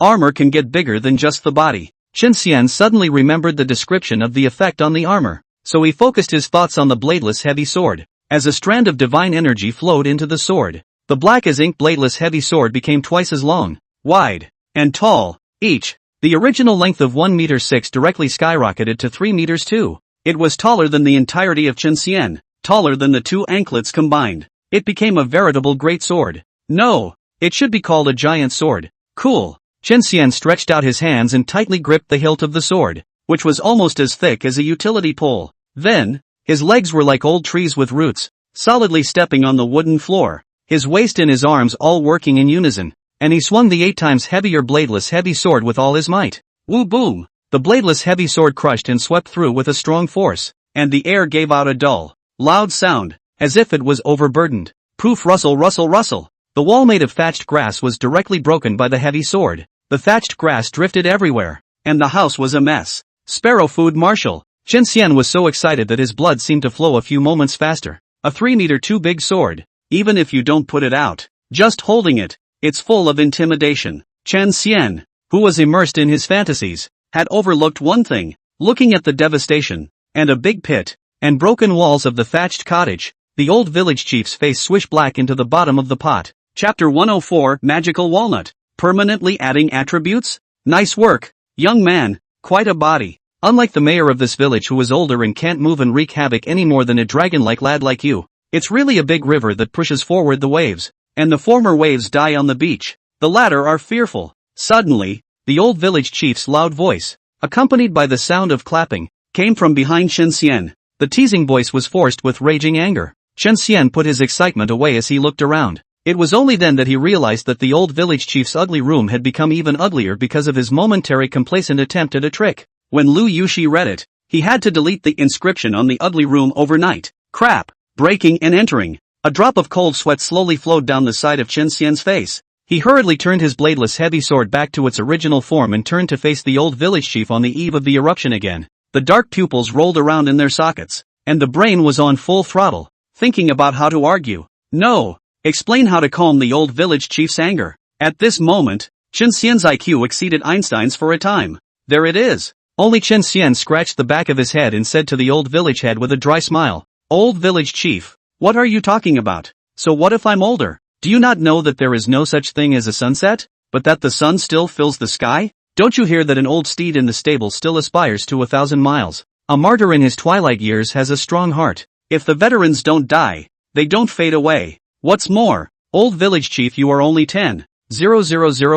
Armor can get bigger than just the body. Chen Xian suddenly remembered the description of the effect on the armor, so he focused his thoughts on the bladeless heavy sword. As a strand of divine energy flowed into the sword, the black as ink bladeless heavy sword became twice as long, wide, and tall, each. The original length of 1 meter 6 directly skyrocketed to 3 meters 2. It was taller than the entirety of Chen Xian, taller than the 2 anklets combined. It became a veritable great sword. No, it should be called a giant sword. Cool. Chen Xian stretched out his hands and tightly gripped the hilt of the sword, which was almost as thick as a utility pole. Then, his legs were like old trees with roots, solidly stepping on the wooden floor, his waist and his arms all working in unison, and he swung the 8 times heavier bladeless heavy sword with all his might. Woo boom! The bladeless heavy sword crushed and swept through with a strong force, and the air gave out a dull, loud sound, as if it was overburdened. Poof, rustle. The wall made of thatched grass was directly broken by the heavy sword. The thatched grass drifted everywhere, and the house was a mess. Sparrow food Marshal. Chen Xian was so excited that his blood seemed to flow a few moments faster. A 3 meter 2 big sword. Even if you don't put it out, just holding it, it's full of intimidation. Chen Xian, who was immersed in his fantasies, had overlooked one thing, looking at the devastation, and a big pit, and broken walls of the thatched cottage. The old village chief's face swished black into the bottom of the pot. Chapter 104 Magical Walnut. Permanently adding attributes? Nice work, young man, quite a body. Unlike the mayor of this village who is older and can't move and wreak havoc any more than a dragon-like lad like you. It's really a big river that pushes forward the waves, and the former waves die on the beach. The latter are fearful. Suddenly, the old village chief's loud voice, accompanied by the sound of clapping, came from behind Chen Xian. The teasing voice was forced with raging anger. Chen Xian put his excitement away as he looked around. It was only then that he realized that the old village chief's ugly room had become even uglier because of his momentary complacent attempt at a trick. When Lu Yushi read it, he had to delete the inscription on the ugly room overnight. Crap! Breaking and entering. A drop of cold sweat slowly flowed down the side of Chen Xian's face. He hurriedly turned his bladeless heavy sword back to its original form and turned to face the old village chief on the eve of the eruption again. The dark pupils rolled around in their sockets, and the brain was on full throttle, thinking about how to argue. No! Explain how to calm the old village chief's anger. At this moment, Chen Xian's IQ exceeded Einstein's for a time. There it is. Only Chen Xian scratched the back of his head and said to the old village head with a dry smile, Old village chief, what are you talking about? So what if I'm older? Do you not know that there is no such thing as a sunset, but that the sun still fills the sky? Don't you hear that an old steed in the stable still aspires to 1,000 miles? A martyr in his twilight years has a strong heart. If the veterans don't die, they don't fade away. What's more, old village chief, you are only 10,000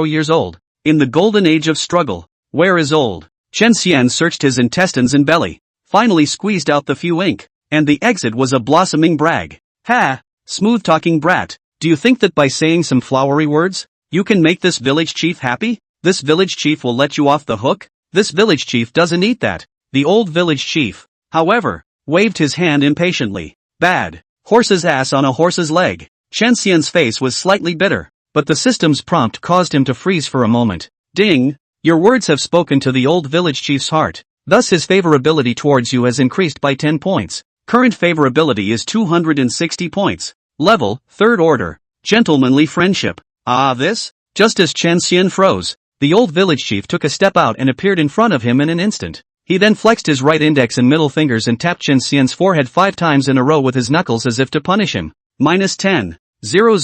years old. In the golden age of struggle, where is old? Chen Xian searched his intestines and belly, finally squeezed out the few ink, and the exit was a blossoming brag. Ha! Smooth-talking brat, do you think that by saying some flowery words, you can make this village chief happy? This village chief will let you off the hook? This village chief doesn't eat that. The old village chief, however, waved his hand impatiently. Bad. Horse's ass on a horse's leg. Chen Xian's face was slightly bitter, but the system's prompt caused him to freeze for a moment. Ding! Your words have spoken to the old village chief's heart. Thus his favorability towards you has increased by 10 points. Current favorability is 260 points. Level, 3rd order. Gentlemanly friendship. Ah, this? Just as Chen Xian froze, the old village chief took a step out and appeared in front of him in an instant. He then flexed his right index and middle fingers and tapped Chen Xian's forehead 5 times in a row with his knuckles as if to punish him. -10, 000,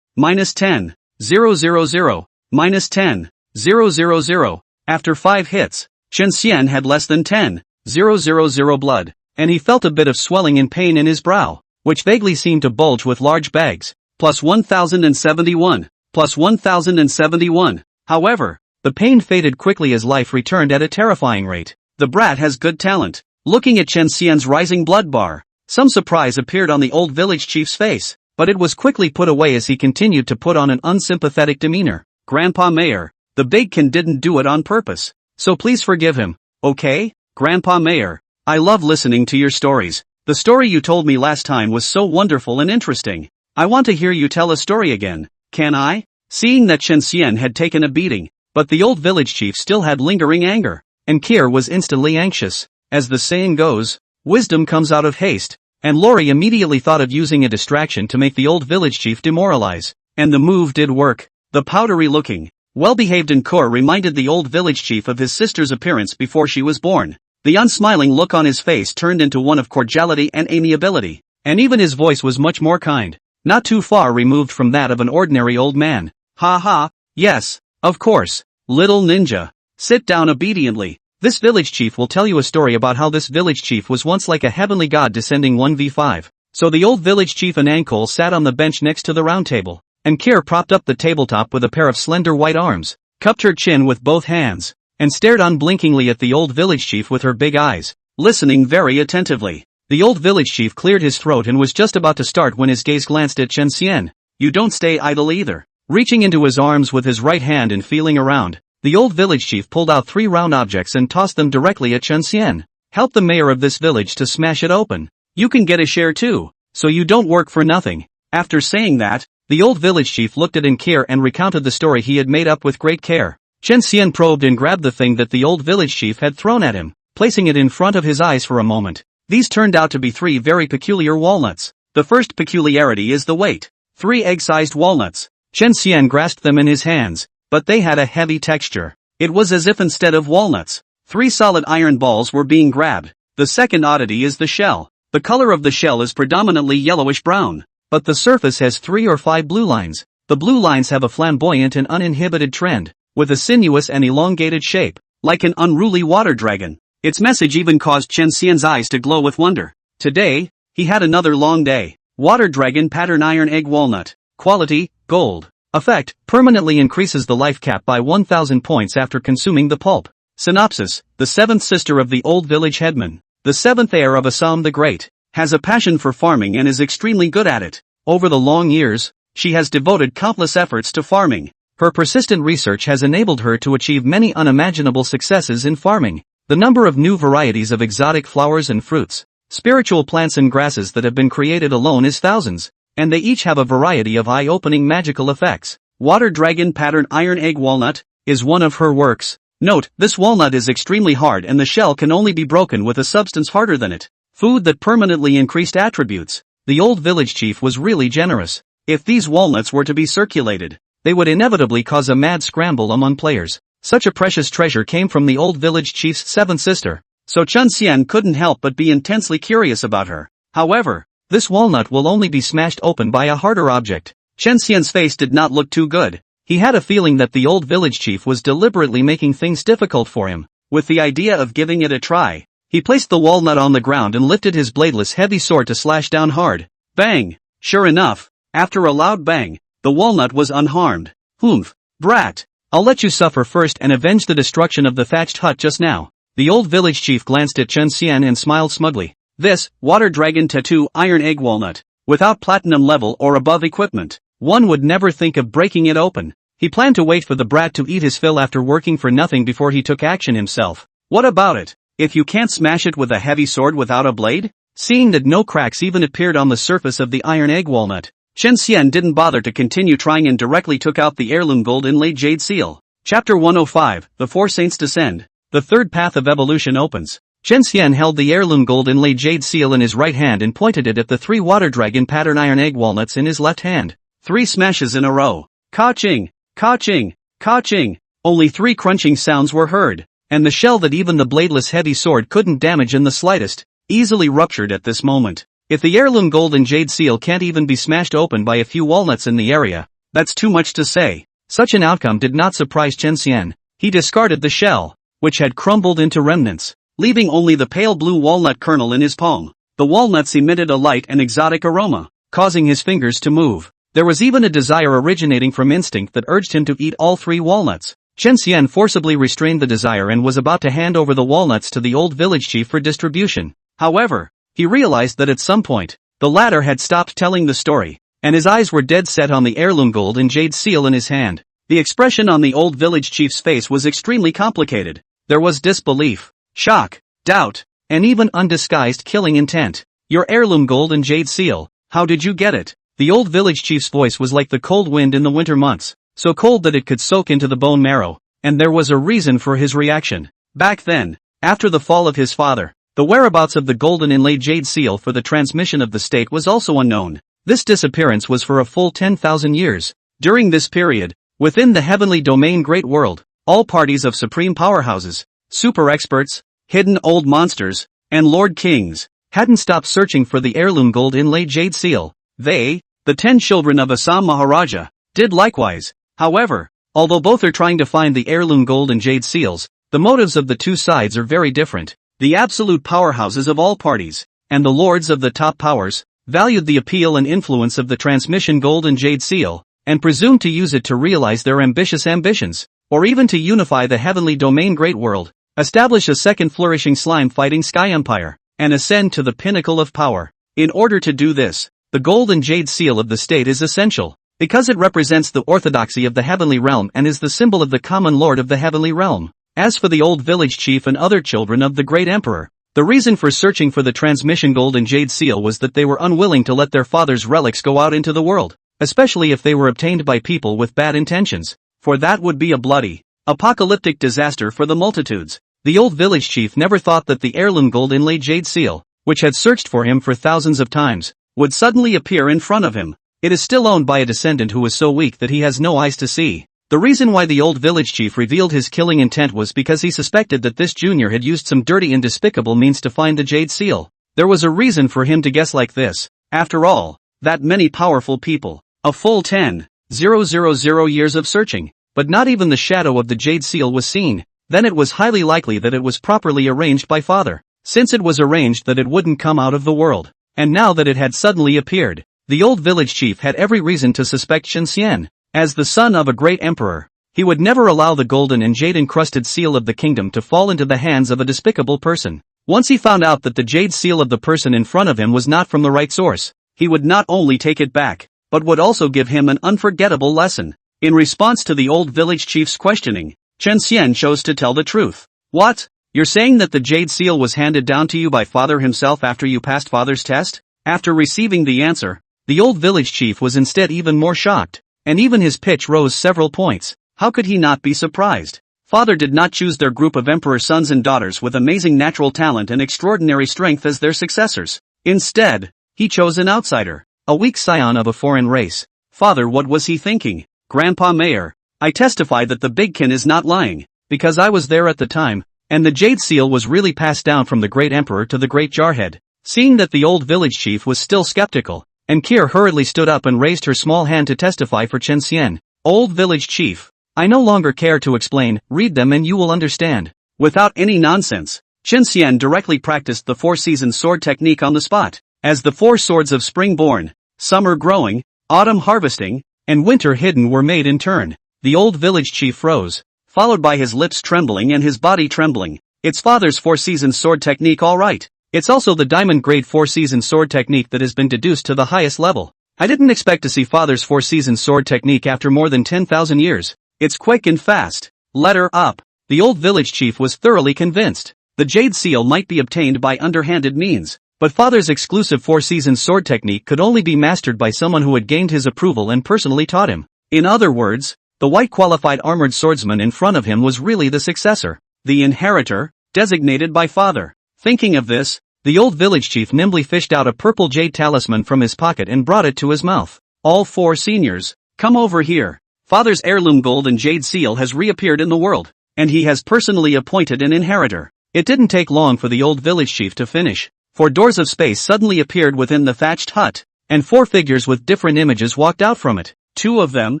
-10, 000, -10, 000. After 5 hits, Chen Xian had less than 10,000 blood, and he felt a bit of swelling and pain in his brow, which vaguely seemed to bulge with large bags. Plus 1071, plus 1071. However, the pain faded quickly as life returned at a terrifying rate. The brat has good talent. Looking at Chen Xian's rising blood bar, some surprise appeared on the old village chief's face, but it was quickly put away as he continued to put on an unsympathetic demeanor. Grandpa Mayor, the big-kin didn't do it on purpose, so please forgive him, okay? Grandpa Mayor, I love listening to your stories. The story you told me last time was so wonderful and interesting. I want to hear you tell a story again, can I? Seeing that Chen Xian had taken a beating, but the old village chief still had lingering anger, and Kier was instantly anxious. As the saying goes, wisdom comes out of haste, and Lori immediately thought of using a distraction to make the old village chief demoralize, and the move did work. The powdery-looking, well-behaved Nkor reminded the old village chief of his sister's appearance before she was born. The unsmiling look on his face turned into one of cordiality and amiability, and even his voice was much more kind, not too far removed from that of an ordinary old man. Ha ha, yes, of course, little ninja. Sit down obediently. This village chief will tell you a story about how this village chief was once like a heavenly god descending 1v5. So the old village chief Anankol sat on the bench next to the round table, and Kier propped up the tabletop with a pair of slender white arms, cupped her chin with both hands, and stared unblinkingly at the old village chief with her big eyes, listening very attentively. The old village chief cleared his throat and was just about to start when his gaze glanced at Chen Xian. You don't stay idle either. Reaching into his arms with his right hand and feeling around, the old village chief pulled out 3 round objects and tossed them directly at Chen Xian. Help the mayor of this village to smash it open. You can get a share too, so you don't work for nothing. After saying that, the old village chief looked at Nkir and recounted the story he had made up with great care. Chen Xian probed and grabbed the thing that the old village chief had thrown at him, placing it in front of his eyes for a moment. These turned out to be 3 very peculiar walnuts. The first peculiarity is the weight. 3 egg-sized walnuts. Chen Xian grasped them in his hands, but they had a heavy texture. It was as if instead of walnuts, 3 solid iron balls were being grabbed. The second oddity is the shell. The color of the shell is predominantly yellowish-brown, but the surface has 3 or 5 blue lines. The blue lines have a flamboyant and uninhibited trend, with a sinuous and elongated shape, like an unruly water dragon. Its message even caused Chen Xian's eyes to glow with wonder. Today, he had another long day. Water dragon pattern iron egg walnut. Quality, gold. Effect, permanently increases the life cap by 1000 points after consuming the pulp. Synopsis, the 7th sister of the old village headman, the 7th heir of Assam the Great, has a passion for farming and is extremely good at it. Over the long years, she has devoted countless efforts to farming. Her persistent research has enabled her to achieve many unimaginable successes in farming. The number of new varieties of exotic flowers and fruits, spiritual plants and grasses that have been created alone is thousands, and they each have a variety of eye-opening magical effects. Water Dragon Pattern Iron Egg Walnut is one of her works. Note, this walnut is extremely hard and the shell can only be broken with a substance harder than it. Food that permanently increased attributes. The old village chief was really generous. If these walnuts were to be circulated, they would inevitably cause a mad scramble among players. Such a precious treasure came from the old village chief's 7th sister, so Chen Xian couldn't help but be intensely curious about her. However, this walnut will only be smashed open by a harder object. Chen Xian's face did not look too good. He had a feeling that the old village chief was deliberately making things difficult for him. With the idea of giving it a try, He placed the walnut on the ground and lifted his bladeless heavy sword to slash down hard. Bang! Sure enough, after a loud bang, the walnut was unharmed. Humph! Brat! I'll let you suffer first and avenge the destruction of the thatched hut just now. The old village chief glanced at Chen Xian and smiled smugly. This, water dragon tattoo iron egg walnut, without platinum level or above equipment, one would never think of breaking it open. He planned to wait for the brat to eat his fill after working for nothing before he took action himself. What about it? If you can't smash it with a heavy sword without a blade? Seeing that no cracks even appeared on the surface of the iron egg walnut, Chen Xian didn't bother to continue trying and directly took out the heirloom gold inlaid jade seal. Chapter 105, The Four Saints Descend. The third path of evolution opens. Chen Xian held the heirloom gold inlaid jade seal in his right hand and pointed it at the 3 water dragon pattern iron egg walnuts in his left hand. 3 smashes in a row. Ka-ching! Ka-ching! Ka-ching! Only 3 crunching sounds were heard, and the shell that even the bladeless heavy sword couldn't damage in the slightest, easily ruptured at this moment. If the heirloom gold and jade seal can't even be smashed open by a few walnuts in the area, that's too much to say. Such an outcome did not surprise Chen Xian. He discarded the shell, which had crumbled into remnants, leaving only the pale blue walnut kernel in his palm. The walnuts emitted a light and exotic aroma, causing his fingers to move. There was even a desire originating from instinct that urged him to eat all 3 walnuts. Chen Xian forcibly restrained the desire and was about to hand over the walnuts to the old village chief for distribution. However, he realized that at some point, the latter had stopped telling the story, and his eyes were dead set on the heirloom gold and jade seal in his hand. The expression on the old village chief's face was extremely complicated. There was disbelief, shock, doubt, and even undisguised killing intent. Your heirloom gold and jade seal, how did you get it? The old village chief's voice was like the cold wind in the winter months, so cold that it could soak into the bone marrow, and there was a reason for his reaction. Back then, after the fall of his father, the whereabouts of the golden inlaid jade seal for the transmission of the state was also unknown. This disappearance was for a full 10,000 years. During this period, within the heavenly domain great world, all parties of supreme powerhouses, super experts, hidden old monsters, and lord kings, hadn't stopped searching for the heirloom gold inlaid jade seal. They, the 10 children of Assam Maharaja, did likewise. However, although both are trying to find the heirloom gold and jade seals, the motives of the two sides are very different. The absolute powerhouses of all parties, and the lords of the top powers, valued the appeal and influence of the transmission gold and jade seal, and presumed to use it to realize their ambitious ambitions, or even to unify the heavenly domain great world, establish a second flourishing slime-fighting sky empire, and ascend to the pinnacle of power. In order to do this, the gold and jade seal of the state is essential, because it represents the orthodoxy of the heavenly realm and is the symbol of the common lord of the heavenly realm. As for the old village chief and other children of the great emperor, the reason for searching for the transmission gold and jade seal was that they were unwilling to let their father's relics go out into the world, especially if they were obtained by people with bad intentions, for that would be a bloody, apocalyptic disaster for the multitudes. The old village chief never thought that the heirloom gold inlaid jade seal, which had searched for him for thousands of times, would suddenly appear in front of him. It is still owned by a descendant who is so weak that he has no eyes to see. The reason why the old village chief revealed his killing intent was because he suspected that this junior had used some dirty and despicable means to find the jade seal. There was a reason for him to guess like this. After all, that many powerful people, a full 10,000 years of searching, but not even the shadow of the jade seal was seen. Then it was highly likely that it was properly arranged by father, since it was arranged that it wouldn't come out of the world. And now that it had suddenly appeared, the old village chief had every reason to suspect Chen Xian. As the son of a great emperor, he would never allow the golden and jade-encrusted seal of the kingdom to fall into the hands of a despicable person. Once he found out that the jade seal of the person in front of him was not from the right source, he would not only take it back, but would also give him an unforgettable lesson. In response to the old village chief's questioning, Chen Xian chose to tell the truth. What? You're saying that the jade seal was handed down to you by father himself after you passed father's test? After receiving the answer, the old village chief was instead even more shocked. And even his pitch rose several points. How could he not be surprised? Father did not choose their group of emperor sons and daughters with amazing natural talent and extraordinary strength as their successors. Instead, he chose an outsider, a weak scion of a foreign race. Father, what was he thinking? Grandpa Mayor, I testify that the bigkin is not lying, because I was there at the time, and the jade seal was really passed down from the great emperor to the great jarhead. Seeing that the old village chief was still skeptical, and Kier hurriedly stood up and raised her small hand to testify for Chen Xian. Old village chief, I no longer care to explain, read them and you will understand. Without any nonsense, Chen Xian directly practiced the four-season sword technique on the spot. As the four swords of spring born, summer growing, autumn harvesting, and winter hidden were made in turn, the old village chief froze, followed by his lips trembling and his body trembling. It's father's four-season sword technique, all right. It's also the diamond grade four-season sword technique that has been deduced to the highest level. I didn't expect to see father's four-season sword technique after more than 10,000 years. It's quick and fast. Letter up. The old village chief was thoroughly convinced. The jade seal might be obtained by underhanded means, but father's exclusive four-season sword technique could only be mastered by someone who had gained his approval and personally taught him. In other words, the white qualified armored swordsman in front of him was really the successor, the inheritor, designated by father. Thinking of this, the old village chief nimbly fished out a purple jade talisman from his pocket and brought it to his mouth. All four seniors, come over here. Father's heirloom gold and jade seal has reappeared in the world, and he has personally appointed an inheritor. It didn't take long for the old village chief to finish, for doors of space suddenly appeared within the thatched hut, and four figures with different images walked out from it. Two of them,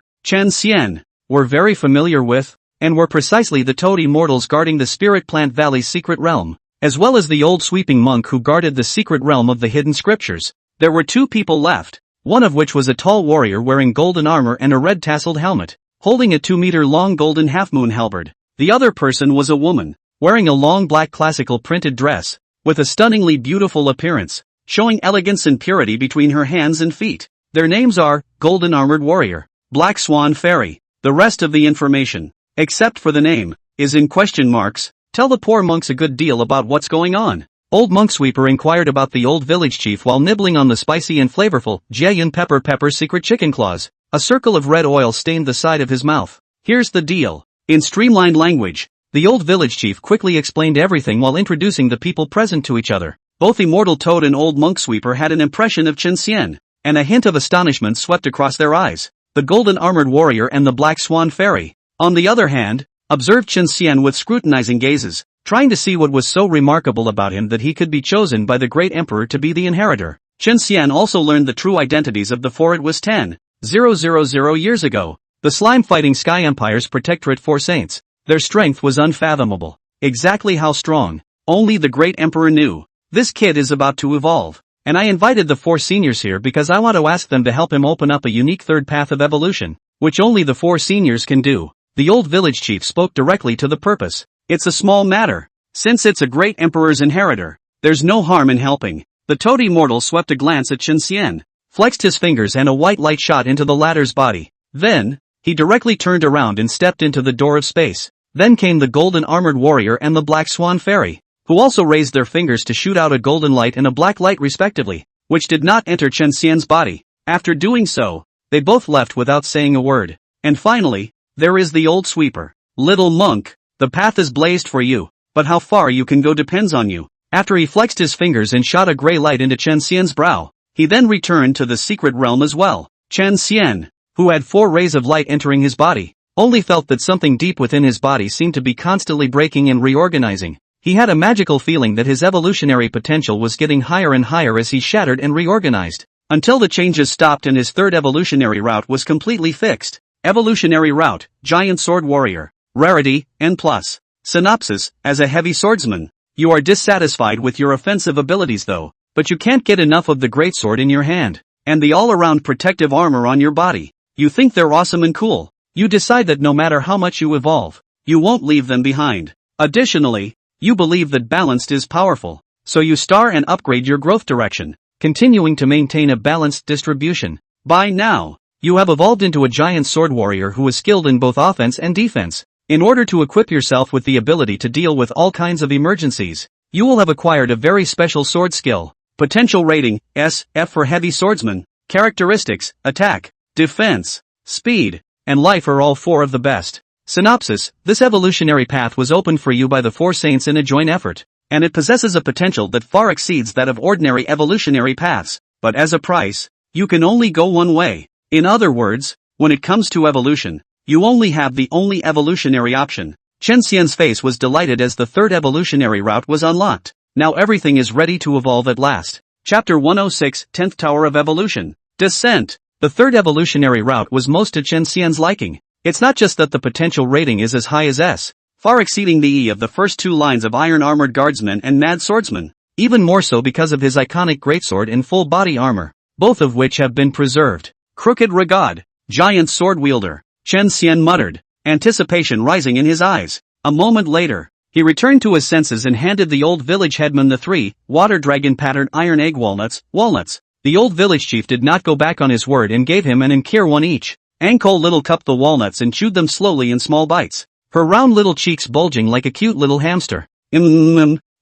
Chen Xian, were very familiar with, and were precisely the toad immortals guarding the Spirit Plant Valley's secret realm, as well as the old sweeping monk who guarded the secret realm of the hidden scriptures. There were two people left, one of which was a tall warrior wearing golden armor and a red tasseled helmet, holding a 2-meter-long golden half-moon halberd. The other person was a woman, wearing a long black classical printed dress, with a stunningly beautiful appearance, showing elegance and purity between her hands and feet. Their names are, Golden Armored Warrior, Black Swan Fairy. The rest of the information, except for the name, is in question marks. Tell the poor monks a good deal about what's going on. Old Monk Sweeper inquired about the old village chief while nibbling on the spicy and flavorful Jayan Pepper secret chicken claws. A circle of red oil stained the side of his mouth. Here's the deal. In streamlined language, the old village chief quickly explained everything while introducing the people present to each other. Both Immortal Toad and Old Monk Sweeper had an impression of Chen Xian, and a hint of astonishment swept across their eyes. The Golden Armored Warrior and the Black Swan Fairy, on the other hand, observed Chen Xian with scrutinizing gazes, trying to see what was so remarkable about him that he could be chosen by the great emperor to be the inheritor. Chen Xian also learned the true identities of the four. It was 10,000 years ago, the slime-fighting Sky Empire's protectorate four saints. Their strength was unfathomable. Exactly how strong, only the great emperor knew. This kid is about to evolve, and I invited the four seniors here because I want to ask them to help him open up a unique third path of evolution, which only the four seniors can do. The old village chief spoke directly to the purpose. It's a small matter. Since it's a great emperor's inheritor, there's no harm in helping. The toad immortal swept a glance at Chen Xian, flexed his fingers and a white light shot into the latter's body. Then, he directly turned around and stepped into the door of space. Then came the Golden Armored Warrior and the Black Swan Fairy, who also raised their fingers to shoot out a golden light and a black light respectively, which did not enter Chen Xian's body. After doing so, they both left without saying a word. And finally, there is the old sweeper. Little monk, the path is blazed for you, but how far you can go depends on you. After he flexed his fingers and shot a gray light into Chen Xian's brow, he then returned to the secret realm as well. Chen Xian, who had 4 rays of light entering his body, only felt that something deep within his body seemed to be constantly breaking and reorganizing. He had a magical feeling that his evolutionary potential was getting higher and higher as he shattered and reorganized, until the changes stopped and his third evolutionary route was completely fixed. Evolutionary route, Giant Sword Warrior. Rarity, N+. Synopsis, as a heavy swordsman, you are dissatisfied with your offensive abilities though, but you can't get enough of the greatsword in your hand, and the all-around protective armor on your body. You think they're awesome and cool. You decide that no matter how much you evolve, you won't leave them behind. Additionally, you believe that balanced is powerful, so you star and upgrade your growth direction, continuing to maintain a balanced distribution. By now, you have evolved into a giant sword warrior who is skilled in both offense and defense. In order to equip yourself with the ability to deal with all kinds of emergencies, you will have acquired a very special sword skill. Potential rating, S, F for heavy swordsman. Characteristics, attack, defense, speed, and life are all 4 of the best. Synopsis, this evolutionary path was opened for you by the 4 saints in a joint effort, and it possesses a potential that far exceeds that of ordinary evolutionary paths, but as a price, you can only go one way. In other words, when it comes to evolution, you only have the only evolutionary option. Chen Xian's face was delighted as the third evolutionary route was unlocked. Now everything is ready to evolve at last. Chapter 106, 10th Tower of Evolution. Descent. The third evolutionary route was most to Chen Xian's liking. It's not just that the potential rating is as high as S, far exceeding the E of the first two lines of Iron-Armored Guardsman and Mad Swordsman, even more so because of his iconic greatsword in full body armor, both of which have been preserved. Crooked Regard, giant sword wielder, Chen Xian muttered, anticipation rising in his eyes. A moment later, he returned to his senses and handed the old village headman the 3 water dragon patterned iron egg walnuts. The old village chief did not go back on his word and gave him an Ankir one each. Anko little cupped the walnuts and chewed them slowly in small bites, her round little cheeks bulging like a cute little hamster.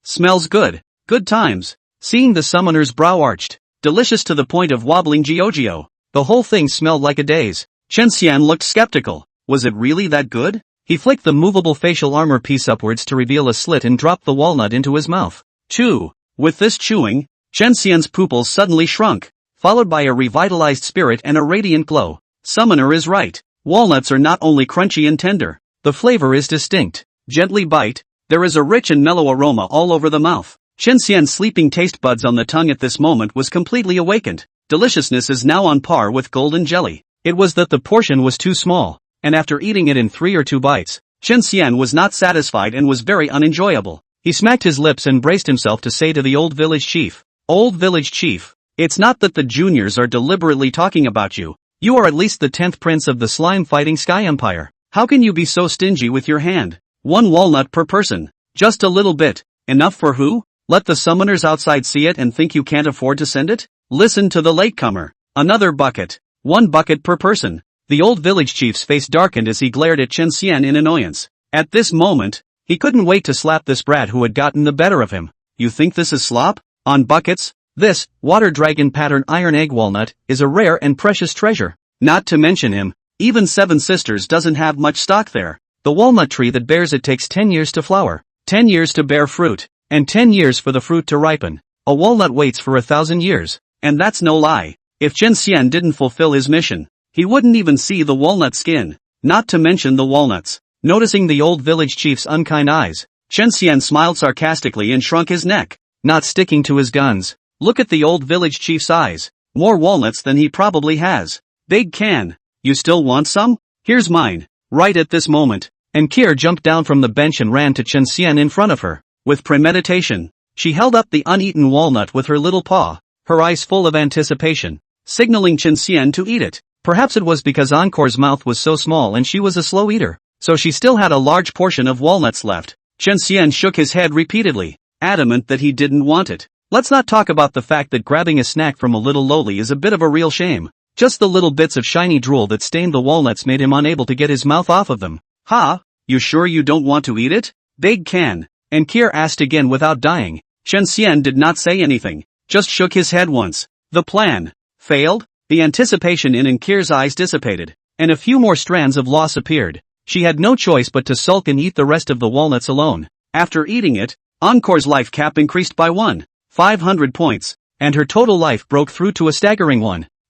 Smells good. Good times. Seeing the summoner's brow arched, delicious to the point of wobbling Giorgio. The whole thing smelled like a daze. Chen Xian looked skeptical. Was it really that good? He flicked the movable facial armor piece upwards to reveal a slit and dropped the walnut into his mouth. Chew. With this chewing, Chen Xian's pupils suddenly shrunk, followed by a revitalized spirit and a radiant glow. Summoner is right. Walnuts are not only crunchy and tender, the flavor is distinct. Gently bite, there is a rich and mellow aroma all over the mouth. Chen Xian's sleeping taste buds on the tongue at this moment was completely awakened. Deliciousness is now on par with golden jelly. It was that the portion was too small, and after eating it in 3 or 2 bites, Chen Xian was not satisfied and was very unenjoyable. He smacked his lips and braced himself to say to the old village chief, "Old village chief, it's not that the juniors are deliberately talking about you. You are at least the 10th prince of the slime-fighting Sky Empire. How can you be so stingy with your hand? 1 walnut per person. Just a little bit. Enough for who? Let the summoners outside see it and think you can't afford to send it? Listen to the latecomer. Another bucket. 1 bucket per person." The old village chief's face darkened as he glared at Chen Xian in annoyance. At this moment, he couldn't wait to slap this brat who had gotten the better of him. You think this is slop? On buckets? This, water dragon pattern iron egg walnut, is a rare and precious treasure. Not to mention him, even 7 Sisters doesn't have much stock there. The walnut tree that bears it takes 10 years to flower, 10 years to bear fruit, and 10 years for the fruit to ripen. A walnut waits for 1,000 years. And that's no lie. If Chen Xian didn't fulfill his mission, he wouldn't even see the walnut skin, not to mention the walnuts. Noticing the old village chief's unkind eyes, Chen Xian smiled sarcastically and shrunk his neck. Not sticking to his guns. Look at the old village chief's eyes. More walnuts than he probably has. Big can. You still want some? Here's mine. Right at this moment. And Kier jumped down from the bench and ran to Chen Xian in front of her. With premeditation, she held up the uneaten walnut with her little paw, her eyes full of anticipation, signaling Chen Xian to eat it. Perhaps it was because Encore's mouth was so small and she was a slow eater, so she still had a large portion of walnuts left. Chen Xian shook his head repeatedly, adamant that he didn't want it. Let's not talk about the fact that grabbing a snack from a little loli is a bit of a real shame. Just the little bits of shiny drool that stained the walnuts made him unable to get his mouth off of them. Ha! You sure you don't want to eat it? Big can. And Kier asked again without dying. Chen Xian did not say anything, just shook his head once. The plan failed? The anticipation in Ankir's eyes dissipated, and a few more strands of loss appeared. She had no choice but to sulk and eat the rest of the walnuts alone. After eating it, Encore's life cap increased by 500 points, and her total life broke through to a staggering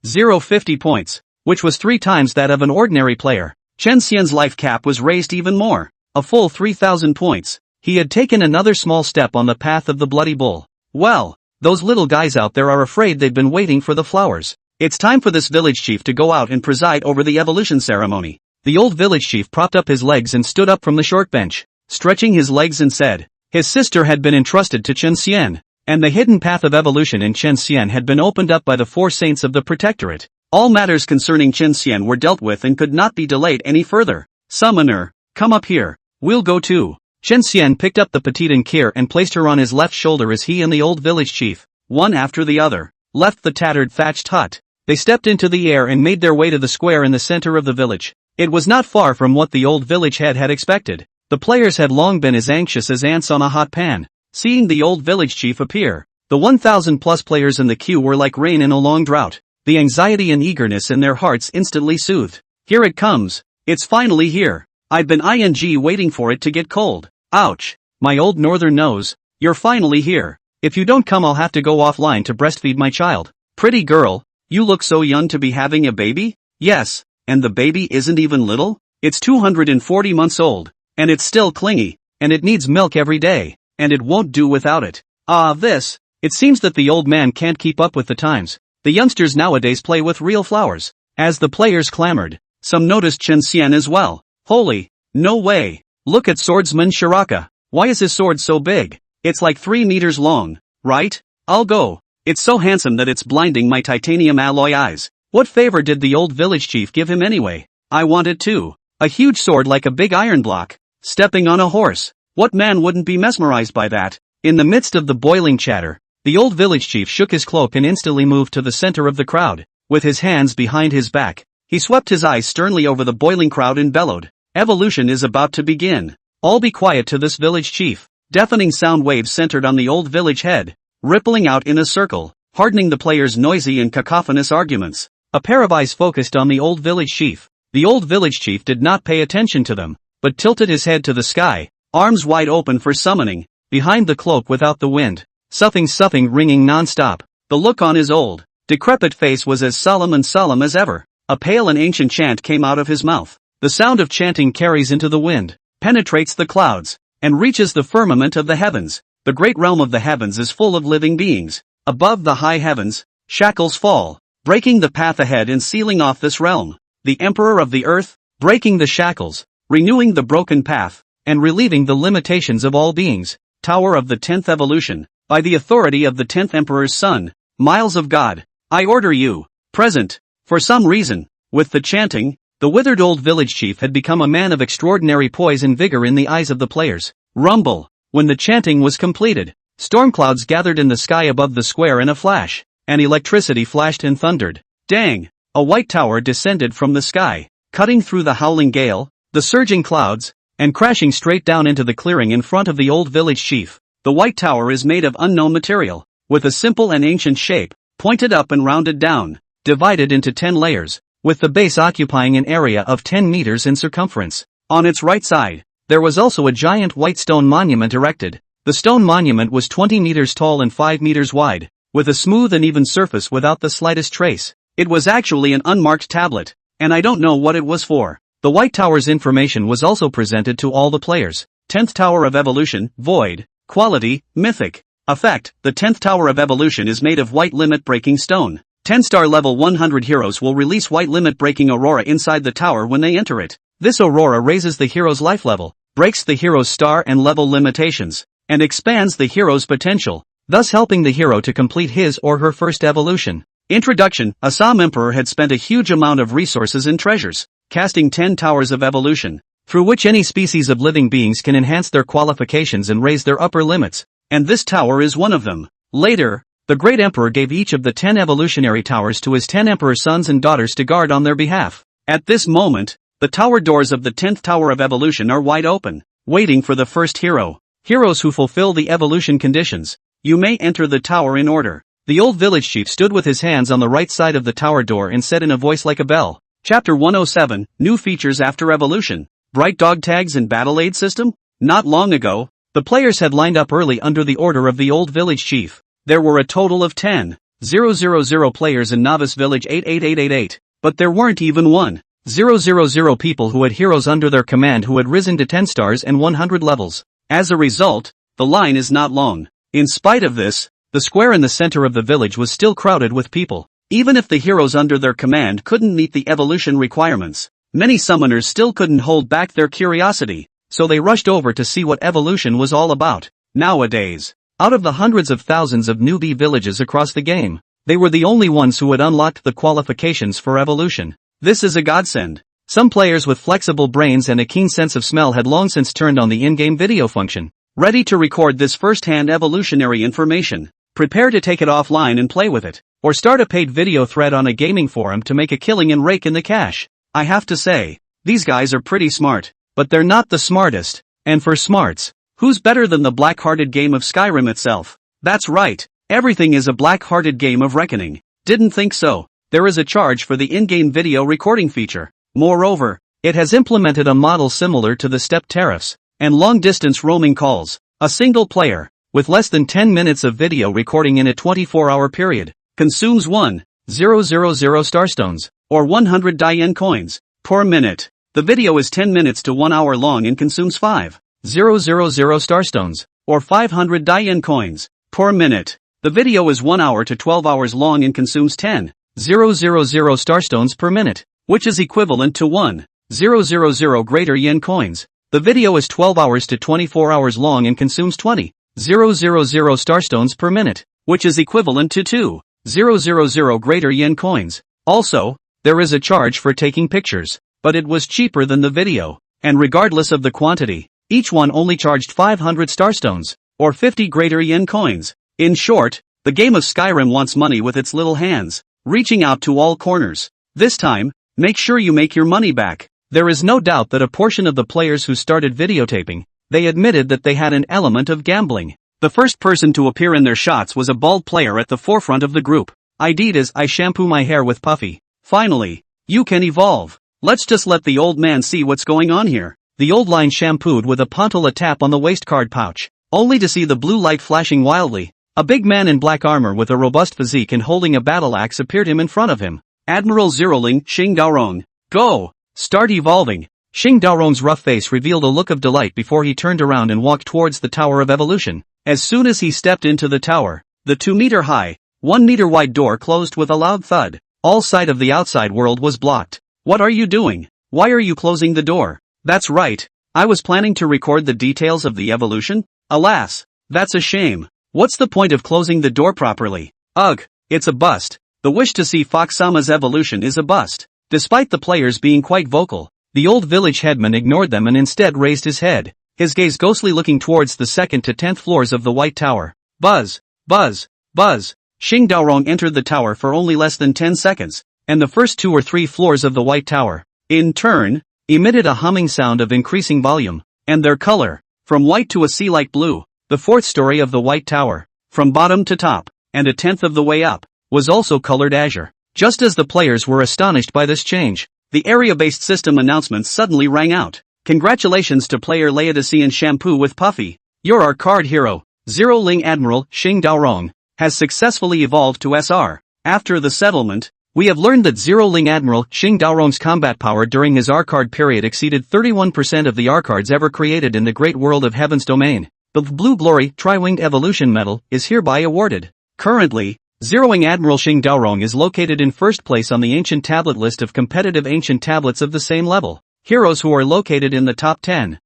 50 points, which was 3 times that of an ordinary player. Chen Xian's life cap was raised even more, a full 3,000 points. He had taken another small step on the path of the bloody bull. Well, those little guys out there are afraid they've been waiting for the flowers. It's time for this village chief to go out and preside over the evolution ceremony. The old village chief propped up his legs and stood up from the short bench, stretching his legs and said, his sister had been entrusted to Chen Xian, and the hidden path of evolution in Chen Xian had been opened up by the 4 saints of the protectorate. All matters concerning Chen Xian were dealt with and could not be delayed any further. Summoner, come up here. We'll go too. Chen Xian picked up the petite Ankir and placed her on his left shoulder as he and the old village chief, one after the other, left the tattered thatched hut. They stepped into the air and made their way to the square in the center of the village. It was not far from what the old village head had expected. The players had long been as anxious as ants on a hot pan. Seeing the old village chief appear, the 1,000 plus players in the queue were like rain in a long drought. The anxiety and eagerness in their hearts instantly soothed. Here it comes. It's finally here. I've been waiting for it to get cold. Ouch. My old northern nose. You're finally here. If you don't come, I'll have to go offline to breastfeed my child. Pretty girl. You look so young to be having a baby? Yes, and the baby isn't even little? It's 240 months old, and it's still clingy, and it needs milk every day, and it won't do without it. It seems that the old man can't keep up with the times. The youngsters nowadays play with real flowers. As the players clamored, some noticed Chen Xian as well. Holy, no way. Look at swordsman Shiraka. Why is his sword so big? It's like 3 meters long, right? I'll go. It's so handsome that it's blinding my titanium alloy eyes. What favor did the old village chief give him anyway? I want it too. A huge sword like a big iron block. Stepping on a horse. What man wouldn't be mesmerized by that? In the midst of the boiling chatter, the old village chief shook his cloak and instantly moved to the center of the crowd. With his hands behind his back, he swept his eyes sternly over the boiling crowd and bellowed, "Evolution is about to begin. All be quiet to this village chief." Deafening sound waves centered on the old village head, rippling out in a circle, hardening the players' noisy and cacophonous arguments. A pair of eyes focused on the old village chief. The old village chief did not pay attention to them, but tilted his head to the sky, arms wide open for summoning, behind the cloak without the wind. Suffing ringing non-stop. The look on his old, decrepit face was as solemn as ever. A pale and ancient chant came out of his mouth. The sound of chanting carries into the wind, penetrates the clouds, and reaches the firmament of the heavens. The great realm of the heavens is full of living beings. Above the high heavens, shackles fall, breaking the path ahead and sealing off this realm. The Emperor of the Earth, breaking the shackles, renewing the broken path, and relieving the limitations of all beings. Tower of the 10th Evolution. By the authority of the 10th Emperor's son, Miles of God, I order you, present. For some reason, with the chanting, the withered old village chief had become a man of extraordinary poise and vigor in the eyes of the players. Rumble. When the chanting was completed, storm clouds gathered in the sky above the square in a flash, and electricity flashed and thundered. Dang! A white tower descended from the sky, cutting through the howling gale, the surging clouds, and crashing straight down into the clearing in front of the old village chief. The white tower is made of unknown material, with a simple and ancient shape, pointed up and rounded down, divided into 10 layers, with the base occupying an area of 10 meters in circumference. On its right side, there was also a giant white stone monument erected. The stone monument was 20 meters tall and 5 meters wide, with a smooth and even surface without the slightest trace. It was actually an unmarked tablet, and I don't know what it was for. The White Tower's information was also presented to all the players. 10th Tower of Evolution, Void, Quality, Mythic. Effect, the 10th Tower of Evolution is made of white limit-breaking stone. 10-star level 100 heroes will release white limit-breaking aurora inside the tower when they enter it. This aurora raises the hero's life level, breaks the hero's star and level limitations, and expands the hero's potential, thus helping the hero to complete his or her first evolution. Introduction. Assam Emperor had spent a huge amount of resources and treasures, casting 10 towers of evolution, through which any species of living beings can enhance their qualifications and raise their upper limits, and this tower is one of them. Later, the great emperor gave each of the 10 evolutionary towers to his 10 emperor sons and daughters to guard on their behalf. At this moment, the tower doors of the 10th Tower of Evolution are wide open, waiting for the first hero. Heroes who fulfill the evolution conditions. You may enter the tower in order. The old village chief stood with his hands on the right side of the tower door and said in a voice like a bell. Chapter 107, New Features After Evolution. Bright dog tags and battle aid system? Not long ago, the players had lined up early under the order of the old village chief. There were a total of 10,000 players in Novice Village 88888, but there weren't even 1,000 people who had heroes under their command who had risen to 10 stars and 100 levels. As a result, the line is not long. In spite of this, the square in the center of the village was still crowded with people. Even if the heroes under their command couldn't meet the evolution requirements, many summoners still couldn't hold back their curiosity, so they rushed over to see what evolution was all about. Nowadays, out of the hundreds of thousands of newbie villages across the game, they were the only ones who had unlocked the qualifications for evolution. This is a godsend. Some players with flexible brains and a keen sense of smell had long since turned on the in-game video function, ready to record this first-hand evolutionary information. Prepare to take it offline and play with it, or start a paid video thread on a gaming forum to make a killing and rake in the cash. I have to say, these guys are pretty smart, but they're not the smartest. And for smarts, who's better than the black-hearted game of Skyrim itself? That's right, everything is a black-hearted game of reckoning. Didn't think so. There is a charge for the in-game video recording feature. Moreover, it has implemented a model similar to the step tariffs and long-distance roaming calls. A single player, with less than 10 minutes of video recording in a 24-hour period, consumes 1,000 starstones, or 100 Dian coins, per minute. The video is 10 minutes to 1 hour long and consumes 5,000 starstones, or 500 Dian coins, per minute. The video is 1 hour to 12 hours long and consumes 10,000 starstones per minute, which is equivalent to 1,000 greater yen coins. The video is 12 hours to 24 hours long and consumes 20,000 starstones per minute, which is equivalent to 2,000 greater yen coins. Also, there is a charge for taking pictures, but it was cheaper than the video, and regardless of the quantity, each one only charged 500 starstones, or 50 greater yen coins. In short, the game of Skyrim wants money with its little hands, reaching out to all corners. This time, make sure you make your money back. There is no doubt that a portion of the players who started videotaping, they admitted that they had an element of gambling. The first person to appear in their shots was a bald player at the forefront of the group. I did as I shampoo my hair with Puffy. Finally, you can evolve. Let's just let the old man see what's going on here. The old line shampooed with a Pontola tap on the waist card pouch, only to see the blue light flashing wildly. A big man in black armor with a robust physique and holding a battle axe appeared in front of him. Admiral Zeroling Xing Daorong. Go! Start evolving. Xing Daorong's rough face revealed a look of delight before he turned around and walked towards the Tower of Evolution. As soon as he stepped into the tower, the 2-meter-high, 1-meter-wide door closed with a loud thud. All sight of the outside world was blocked. What are you doing? Why are you closing the door? That's right. I was planning to record the details of the evolution. Alas, that's a shame. What's the point of closing the door properly? Ugh, it's a bust. The wish to see Fox-sama's evolution is a bust. Despite the players being quite vocal, the old village headman ignored them and instead raised his head, his gaze ghostly looking towards the 2nd to 10th floors of the White Tower. Buzz, buzz, buzz. Xing Daorong entered the tower for only less than 10 seconds, and the first 2 or 3 floors of the White Tower, in turn, emitted a humming sound of increasing volume, and their color, from white to a sea-like blue. The 4th story of the White Tower, from bottom to top, and a 10th of the way up, was also colored azure. Just as the players were astonished by this change, the area-based system announcements suddenly rang out. Congratulations to player Laodicean Shampoo with Puffy. You're our card hero. Zeroling Admiral Xing Daorong has successfully evolved to SR. After the settlement, we have learned that Zeroling Admiral Xing Daorong's combat power during his R-card period exceeded 31% of the R-cards ever created in the great world of Heaven's domain. The Blue Glory Tri-Winged Evolution Medal is hereby awarded. Currently, Zeroing Admiral Xing Daorong is located in first place on the ancient tablet list of competitive ancient tablets of the same level. Heroes who are located in the top 10,000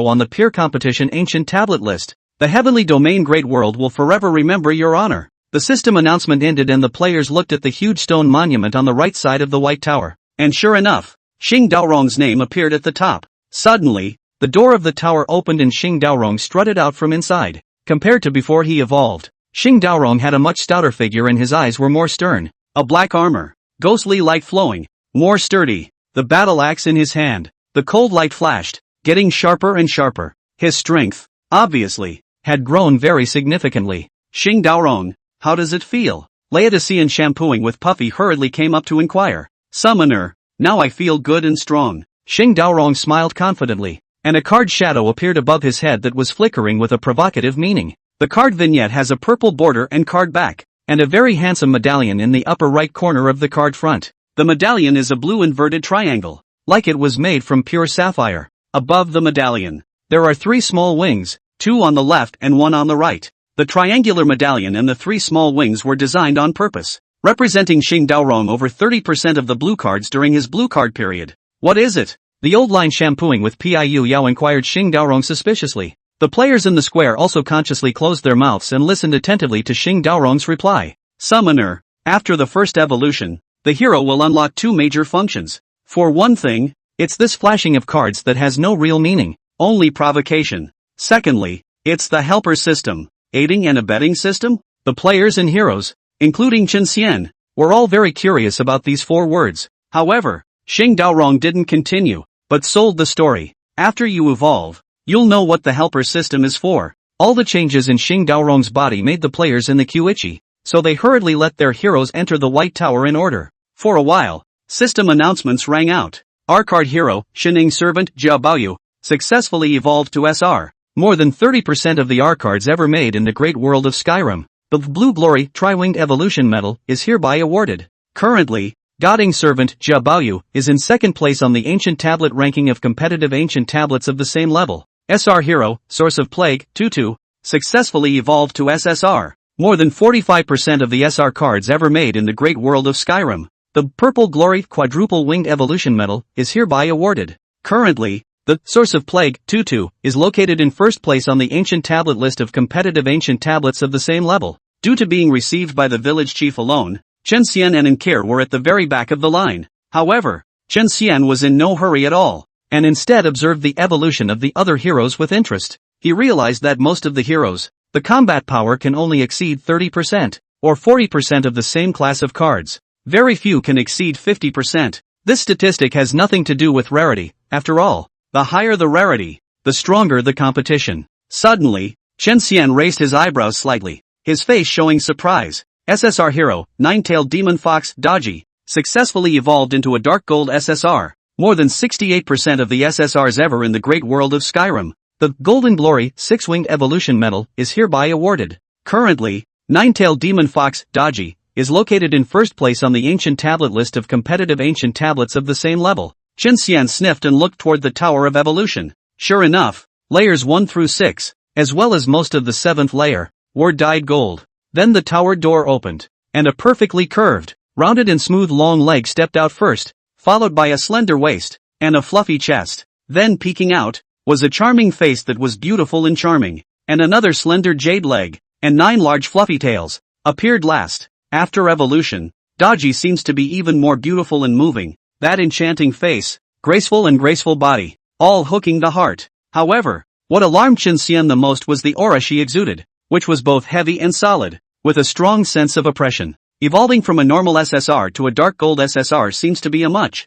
on the peer competition ancient tablet list. The heavenly domain great world will forever remember your honor. The system announcement ended and the players looked at the huge stone monument on the right side of the White Tower. And sure enough, Xing Daorong's name appeared at the top. Suddenly, the door of the tower opened and Xing Daorong strutted out from inside. Compared to before he evolved, Xing Daorong had a much stouter figure and his eyes were more stern. A black armor, ghostly light flowing, more sturdy, the battle axe in his hand. The cold light flashed, getting sharper and sharper. His strength, obviously, had grown very significantly. Xing Daorong, how does it feel? Laodicean Shampooing with Puffy hurriedly came up to inquire. Summoner, now I feel good and strong. Xing Daorong smiled confidently, and a card shadow appeared above his head that was flickering with a provocative meaning. The card vignette has a purple border and card back, and a very handsome medallion in the upper right corner of the card front. The medallion is a blue inverted triangle, like it was made from pure sapphire. Above the medallion, there are 3 small wings, 2 on the left and 1 on the right. The triangular medallion and the 3 small wings were designed on purpose, representing Xing Daorong over 30% of the blue cards during his blue card period. What is it? The old line Shampooing with Piu Yao inquired Xing Daorong suspiciously. The players in the square also consciously closed their mouths and listened attentively to Xing Daorong's reply. Summoner, after the first evolution, the hero will unlock 2 major functions. For one thing, it's this flashing of cards that has no real meaning, only provocation. Secondly, it's the helper system, aiding and abetting system. The players and heroes, including Chen Xian, were all very curious about these 4 words. However, Xing Daorong didn't continue, but sold the story. After you evolve, you'll know what the helper system is for. All the changes in Xing Daorong's body made the players in the queue itchy, so they hurriedly let their heroes enter the White Tower in order. For a while, system announcements rang out. R-card hero, Shining Servant Jia Baoyu, successfully evolved to SR. More than 30% of the R-cards ever made in the great world of Skyrim. The Blue Glory Tri-Winged Evolution Medal is hereby awarded. Currently, Godding Servant Jia Baoyu is in second place on the ancient tablet ranking of competitive ancient tablets of the same level. SR Hero, Source of Plague, Tutu, successfully evolved to SSR. More than 45% of the SR cards ever made in the great world of Skyrim. The Purple Glory Quadruple Winged Evolution Medal is hereby awarded. Currently, The source of plague, Tutu, is located in first place on the ancient tablet list of competitive ancient tablets of the same level. Due to being received by the village chief alone, Chen Xian and Nkir were at the very back of the line. However, Chen Xian was in no hurry at all, and instead observed the evolution of the other heroes with interest. He realized that most of the heroes, the combat power can only exceed 30%, or 40% of the same class of cards. Very few can exceed 50%. This statistic has nothing to do with rarity. After all, the higher the rarity, the stronger the competition. Suddenly, Chen Xian raised his eyebrows slightly, his face showing surprise. SSR hero, Nine-Tailed Demon Fox, Daji, successfully evolved into a Dark Gold SSR, more than 68% of the SSRs ever in the great world of Skyrim. The Golden Glory, Six-Winged Evolution Medal, is hereby awarded. Currently, Nine-Tailed Demon Fox, Daji, is located in first place on the ancient tablet list of competitive ancient tablets of the same level. Chen Xian sniffed and looked toward the Tower of Evolution. Sure enough, layers 1 through 6, as well as most of the 7th layer, were dyed gold. Then the tower door opened, and a perfectly curved, rounded and smooth long leg stepped out first, followed by a slender waist, and a fluffy chest. Then peeking out, was a charming face that was beautiful and charming, and another slender jade leg, and 9 large fluffy tails, appeared last. After evolution, Daji seems to be even more beautiful and moving, that enchanting face, graceful body, all hooking the heart. However, what alarmed Chen Xian the most was the aura she exuded, which was both heavy and solid, with a strong sense of oppression. Evolving from a normal SSR to a Dark Gold SSR seems to be a much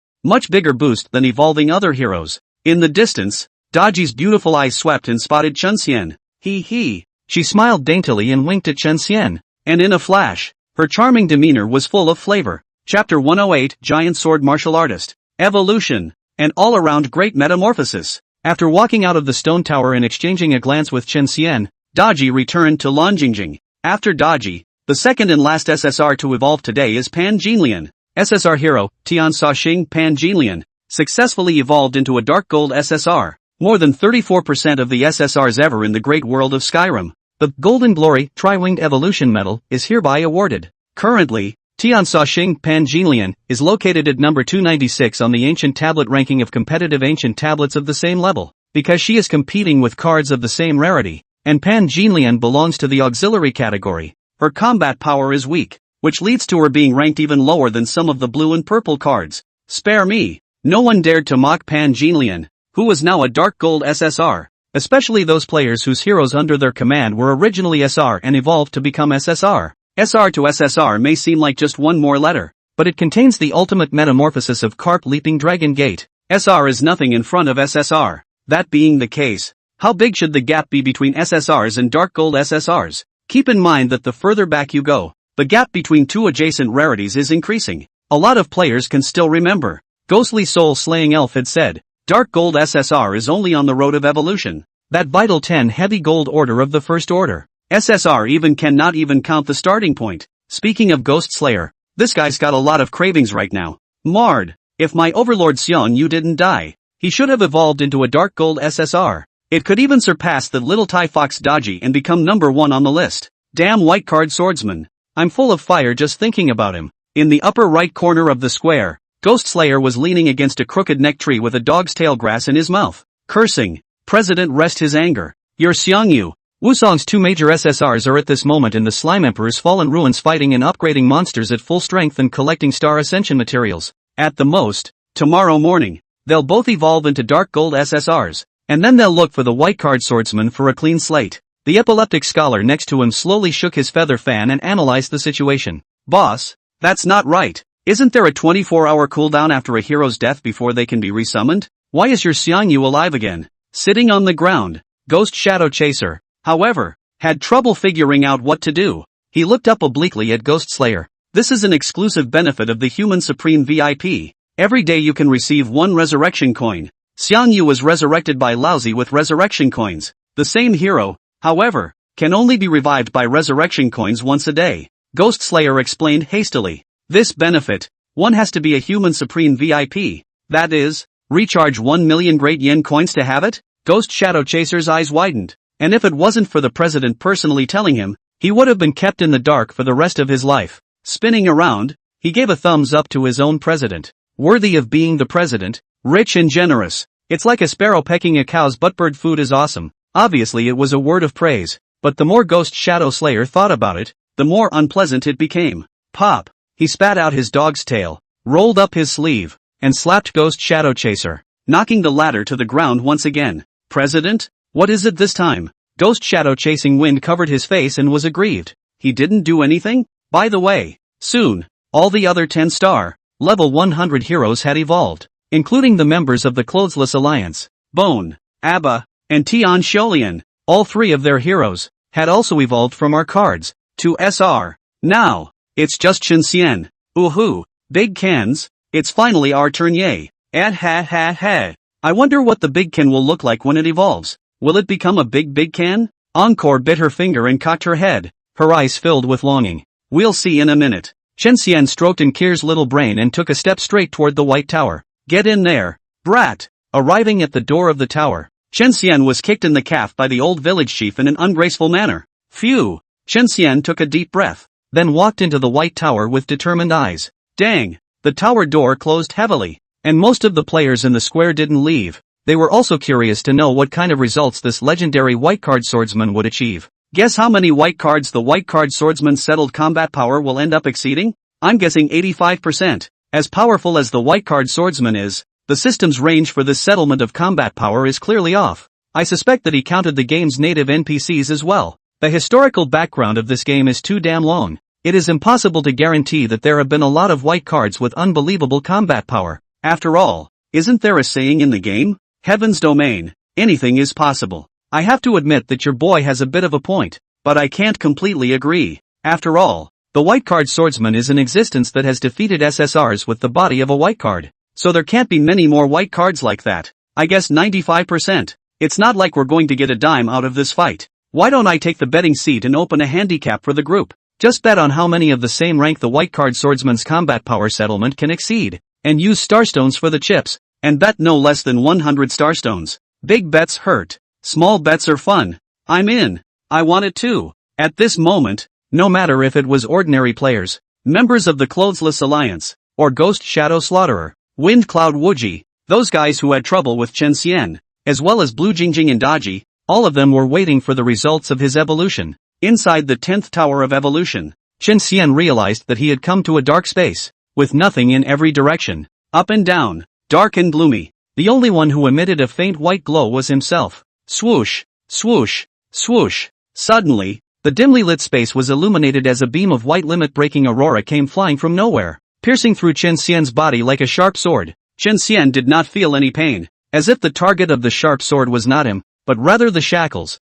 bigger boost than evolving other heroes. In the distance, Daji's beautiful eyes swept and spotted Chen Xian. He. She smiled daintily and winked at Chen Xian, and in a flash, her charming demeanor was full of flavor. Chapter 108, Giant Sword Martial Artist. Evolution. An all-around great metamorphosis. After walking out of the stone tower and exchanging a glance with Chen Xian, Daji returned to Lanjingjing. After Daji, the second and last SSR to evolve today is Pan Jinlian. SSR hero, Tian Shaoxing Pan Jinlian, successfully evolved into a Dark Gold SSR, more than 34% of the SSRs ever in the great world of Skyrim. The Golden Glory Tri-Winged Evolution Medal is hereby awarded. Currently, Tian Shaoxing Pan Jinlian is located at number 296 on the ancient tablet ranking of competitive ancient tablets of the same level, because she is competing with cards of the same rarity, and Pan Jinlian belongs to the auxiliary category. Her combat power is weak, which leads to her being ranked even lower than some of the blue and purple cards. Spare me. No one dared to mock Pan Jinlian, who was now a Dark Gold SSR, especially those players whose heroes under their command were originally SR and evolved to become SSR. SR to SSR may seem like just one more letter, but it contains the ultimate metamorphosis of Carp Leaping Dragon Gate. SR is nothing in front of SSR. That being the case, how big should the gap be between SSRs and Dark Gold SSRs? Keep in mind that the further back you go, the gap between two adjacent rarities is increasing. A lot of players can still remember. Ghostly Soul Slaying Elf had said, Dark Gold SSR is only on the road of evolution. That vital 10 heavy gold order of the first order. SSR even cannot even count the starting point. Speaking of Ghost Slayer, this guy's got a lot of cravings right now. Mard, if my overlord Xiong Yu didn't die, he should have evolved into a Dark Gold SSR. It could even surpass the little Thai Fox Daji and become number 1 on the list. Damn white card swordsman. I'm full of fire just thinking about him. In the upper right corner of the square, Ghost Slayer was leaning against a crooked neck tree with a dog's tail grass in his mouth, cursing. President rest his anger. You're Xiong Yu. Wusong's 2 major SSRs are at this moment in the Slime Emperor's fallen ruins fighting and upgrading monsters at full strength and collecting star ascension materials. At the most, tomorrow morning, they'll both evolve into Dark Gold SSRs, and then they'll look for the white card swordsman for a clean slate. The epileptic scholar next to him slowly shook his feather fan and analyzed the situation. Boss, that's not right. Isn't there a 24-hour cooldown after a hero's death before they can be resummoned? Why is your Xiong Yu alive again? Sitting on the ground, Ghost Shadow Chaser, however, had trouble figuring out what to do. He looked up obliquely at Ghost Slayer. This is an exclusive benefit of the Human Supreme VIP. Every day you can receive 1 resurrection coin. Xiong Yu was resurrected by Laozi with resurrection coins. The same hero, however, can only be revived by resurrection coins once a day. Ghost Slayer explained hastily. This benefit, one has to be a Human Supreme VIP. That is, recharge 1 million great yen coins to have it? Ghost Shadow Chaser's eyes widened. And if it wasn't for the president personally telling him, he would have been kept in the dark for the rest of his life. Spinning around, he gave a thumbs up to his own president. Worthy of being the president, rich and generous. It's like a sparrow pecking a cow's butt. Bird food is awesome. Obviously it was a word of praise, but the more Ghost Shadow Slayer thought about it, the more unpleasant it became. Pop! He spat out his dog's tail, rolled up his sleeve, and slapped Ghost Shadow Chaser, knocking the latter to the ground once again. President? What is it this time? Ghost Shadow Chasing Wind covered his face and was aggrieved. He didn't do anything? By the way, soon, all the other 10-star, level 100 heroes had evolved, including the members of the Clothesless Alliance, Bone, Abba, and Tian Sholian. All three of their heroes had also evolved from our cards to SR. Now, it's just Shinxian. Ooh, big cans, it's finally our turn, yay. Ha. I wonder what the big can will look like when it evolves. Will it become a big can? Encore bit her finger and cocked her head, her eyes filled with longing. We'll see in a minute. Shinxian stroked Nkir's little brain and took a step straight toward the White Tower. Get in there, brat! Arriving at the door of the tower, Shinxian was kicked in the calf by the old village chief in an ungraceful manner. Phew! Shinxian took a deep breath, then walked into the White Tower with determined eyes. Dang! The tower door closed heavily, and most of the players in the square didn't leave. They were also curious to know what kind of results this legendary white card swordsman would achieve. Guess how many white cards the white card swordsman's settled combat power will end up exceeding? I'm guessing 85%. As powerful as the white card swordsman is, the system's range for this settlement of combat power is clearly off. I suspect that he counted the game's native NPCs as well. The historical background of this game is too damn long. It is impossible to guarantee that there have been a lot of white cards with unbelievable combat power. After all, isn't there a saying in the game? Heaven's domain, anything is possible. I have to admit that your boy has a bit of a point, but I can't completely agree. After all, the white card swordsman is an existence that has defeated SSRs with the body of a white card. So there can't be many more white cards like that. I guess 95%. It's not like we're going to get a dime out of this fight. Why don't I take the betting seat and open a handicap for the group? Just bet on how many of the same rank the white card swordsman's combat power settlement can exceed, and use starstones for the chips, and bet no less than 100 starstones. Big bets hurt. Small bets are fun. I'm in. I want it too. At this moment, no matter if it was ordinary players, members of the Clothesless Alliance, or Ghost Shadow Slaughterer, Wind Cloud Wuji, those guys who had trouble with Chen Xian, as well as Blue Jingjing and Daji, all of them were waiting for the results of his evolution. Inside the 10th Tower of Evolution, Chen Xian realized that he had come to a dark space, with nothing in every direction, up and down, dark and gloomy. The only one who emitted a faint white glow was himself. Swoosh, swoosh, swoosh. Suddenly, the dimly lit space was illuminated as a beam of white limit-breaking aurora came flying from nowhere, piercing through Chen Xian's body like a sharp sword. Chen Xian did not feel any pain, as if the target of the sharp sword was not him, but rather the shackles,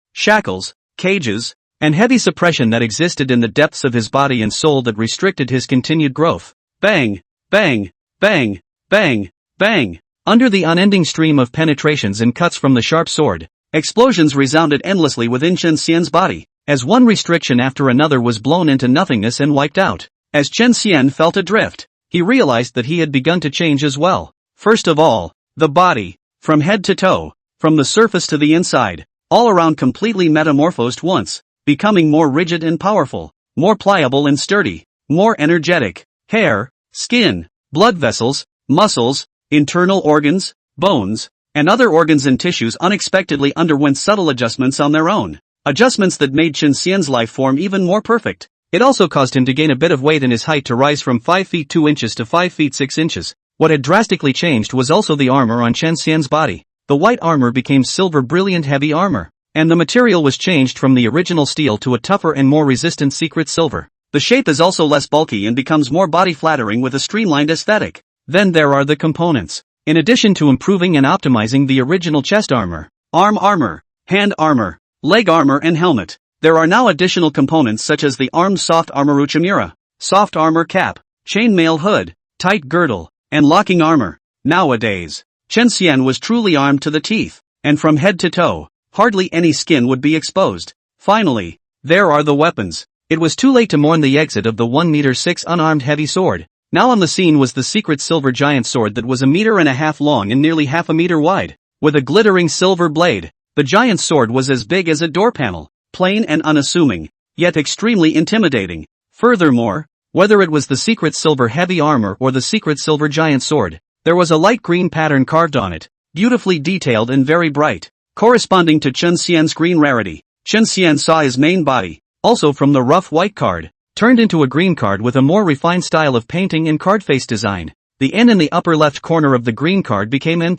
cages, and heavy suppression that existed in the depths of his body and soul that restricted his continued growth. Bang, bang, bang, bang, bang. Under the unending stream of penetrations and cuts from the sharp sword, explosions resounded endlessly within Chen Xian's body, as one restriction after another was blown into nothingness and wiped out. As Chen Xian felt adrift, he realized that he had begun to change as well. First of all, the body, from head to toe, from the surface to the inside, all around completely metamorphosed once, becoming more rigid and powerful, more pliable and sturdy, more energetic. Hair, skin, blood vessels, muscles, internal organs, bones, and other organs and tissues unexpectedly underwent subtle adjustments on their own. Adjustments that made Chen Xian's life form even more perfect. It also caused him to gain a bit of weight and his height to rise from 5 feet 2 inches to 5 feet 6 inches. What had drastically changed was also the armor on Chen Xian's body. The white armor became silver brilliant heavy armor, and the material was changed from the original steel to a tougher and more resistant secret silver. The shape is also less bulky and becomes more body-flattering with a streamlined aesthetic. Then there are the components. In addition to improving and optimizing the original chest armor, arm armor, hand armor, leg armor and helmet, there are now additional components such as the armed soft armor Uchimura, soft armor cap, chainmail hood, tight girdle, and locking armor. Nowadays, Chen Xian was truly armed to the teeth, and from head to toe, hardly any skin would be exposed. Finally, there are the weapons. It was too late to mourn the exit of the 1-meter-6 unarmed heavy sword. Now on the scene was the secret silver giant sword that was 1.5 meters long and nearly half a meter wide, with a glittering silver blade. The giant sword was as big as a door panel, plain and unassuming, yet extremely intimidating. Furthermore, whether it was the secret silver heavy armor or the secret silver giant sword, there was a light green pattern carved on it. beautifully detailed and very bright, corresponding to Chen Xian's green rarity. Chen Xian saw his main body, also from the rough white card, turned into a green card with a more refined style of painting and card face design. The N in the upper left corner of the green card became N+,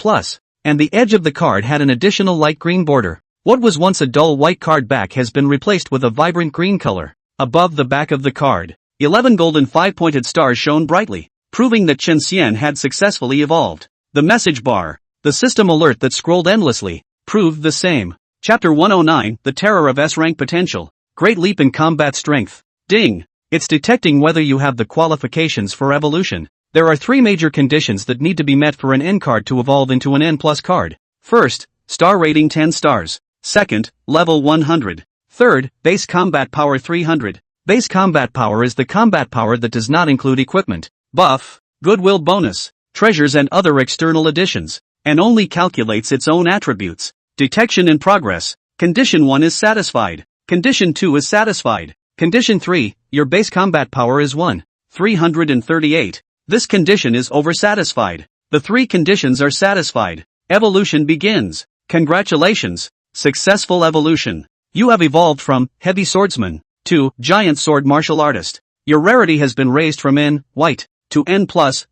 and the edge of the card had an additional light green border. What was once a dull white card back has been replaced with a vibrant green color. Above the back of the card, 11 golden 5-pointed stars shone brightly, proving that Chen Xian had successfully evolved. The message bar, the system alert that scrolled endlessly, proved the same. Chapter 109, The Terror of S-Rank Potential. Great leap in combat strength. Ding! It's detecting whether you have the qualifications for evolution. There are 3 major conditions that need to be met for an N card to evolve into an N+ card. First, star rating 10 stars. Second, level 100. Third, base combat power 300. Base combat power is the combat power that does not include equipment, buff, goodwill bonus, treasures and other external additions, and only calculates its own attributes. Detection in progress. Condition 1 is satisfied. Condition 2 is satisfied. Condition 3, your base combat power is 338. This condition is oversatisfied. The 3 conditions are satisfied. Evolution begins. Congratulations. Successful evolution. You have evolved from Heavy Swordsman to Giant Sword Martial Artist. Your rarity has been raised from N, white, to N+,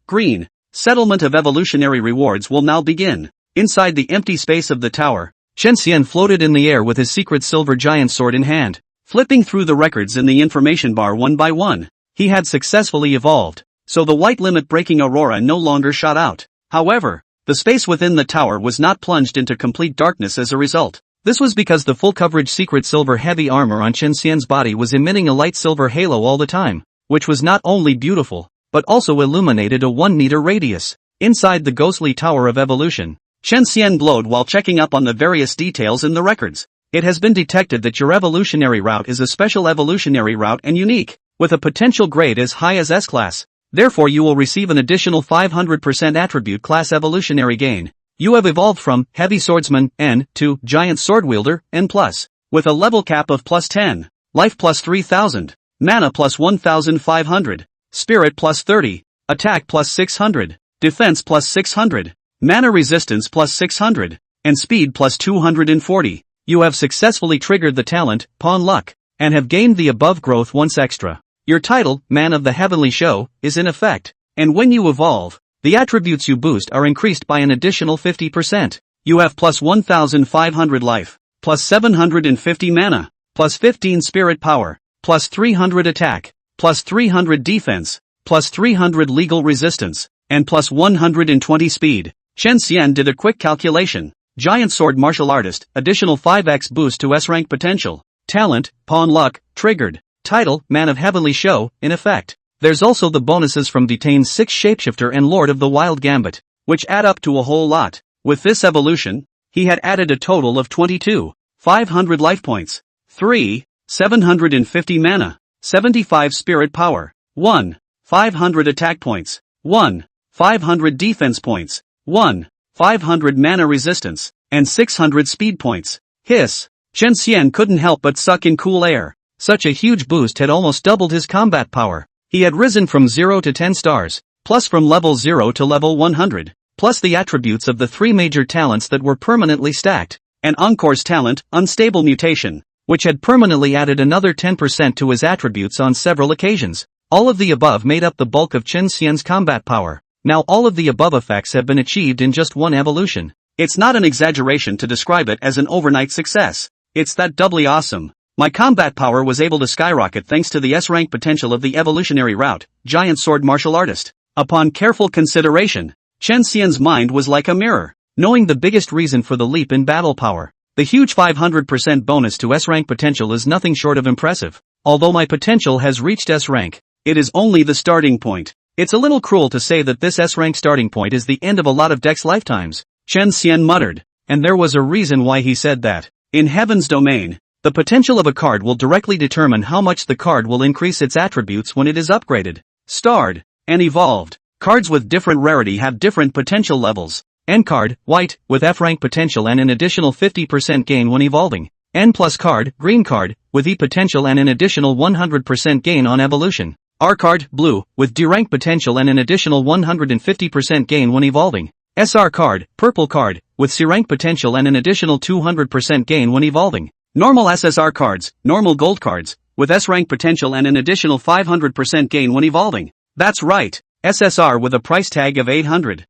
green. Settlement of evolutionary rewards will now begin. Inside the empty space of the tower, Chen Xian floated in the air with his secret silver giant sword in hand. Flipping through the records in the information bar one by one, he had successfully evolved, so the white limit-breaking aurora no longer shot out. However, the space within the tower was not plunged into complete darkness as a result. This was because the full-coverage secret silver heavy armor on Chen Xian's body was emitting a light silver halo all the time, which was not only beautiful, but also illuminated a 1-meter radius. Inside the ghostly Tower of Evolution, Chen Xian glowed while checking up on the various details in the records. It has been detected that your evolutionary route is a special evolutionary route and unique, with a potential grade as high as S-class. Therefore you will receive an additional 500% attribute class evolutionary gain. You have evolved from Heavy Swordsman N to Giant Swordwielder N+, with a level cap of +10, life +3000, mana +1500, spirit +30, attack +600, defense +600, mana resistance +600, and speed +240. You have successfully triggered the talent, Pawn Luck, and have gained the above growth once extra. Your title, Man of the Heavenly Show, is in effect, and when you evolve, the attributes you boost are increased by an additional 50%. You have +1500 life, +750 mana, +15 spirit power, +300 attack, +300 defense, +300 legal resistance, and +120 speed. Chen Xian did a quick calculation. Giant Sword Martial Artist, additional 5x boost to S-rank potential. Talent, Pawn Luck, triggered. Title, Man of Heavenly Show, in effect. There's also the bonuses from Detained 6 Shapeshifter and Lord of the Wild Gambit, which add up to a whole lot. With this evolution, he had added a total of 500 life points, 750 mana, 75 spirit power, 500 attack points, 500 defense points, 500 mana resistance, and 600 speed points. Hiss! Chen Xian couldn't help but suck in cool air. Such a huge boost had almost doubled his combat power. He had risen from 0 to 10 stars, plus from level 0 to level 100, plus the attributes of the 3 major talents that were permanently stacked, and Encore's talent, Unstable Mutation, which had permanently added another 10% to his attributes on several occasions. All of the above made up the bulk of Chen Xian's combat power. Now all of the above effects have been achieved in just one evolution. It's not an exaggeration to describe it as an overnight success. It's that doubly awesome. My combat power was able to skyrocket thanks to the S-rank potential of the evolutionary route, Giant Sword Martial Artist. Upon careful consideration, Chen Xian's mind was like a mirror, knowing the biggest reason for the leap in battle power. The huge 500% bonus to S-rank potential is nothing short of impressive. Although my potential has reached S-rank, it is only the starting point. It's a little cruel to say that this S-rank starting point is the end of a lot of Dex lifetimes, Chen Xian muttered, and there was a reason why he said that. In Heaven's domain, the potential of a card will directly determine how much the card will increase its attributes when it is upgraded, starred, and evolved. Cards with different rarity have different potential levels. N card, white, with F-rank potential and an additional 50% gain when evolving. N plus card, green card, with E potential and an additional 100% gain on evolution. R card, blue, with D rank potential and an additional 150% gain when evolving. SR card, purple card, with C rank potential and an additional 200% gain when evolving. Normal SSR cards, normal gold cards, with S rank potential and an additional 500% gain when evolving. That's right, SSR with a price tag of 800,000.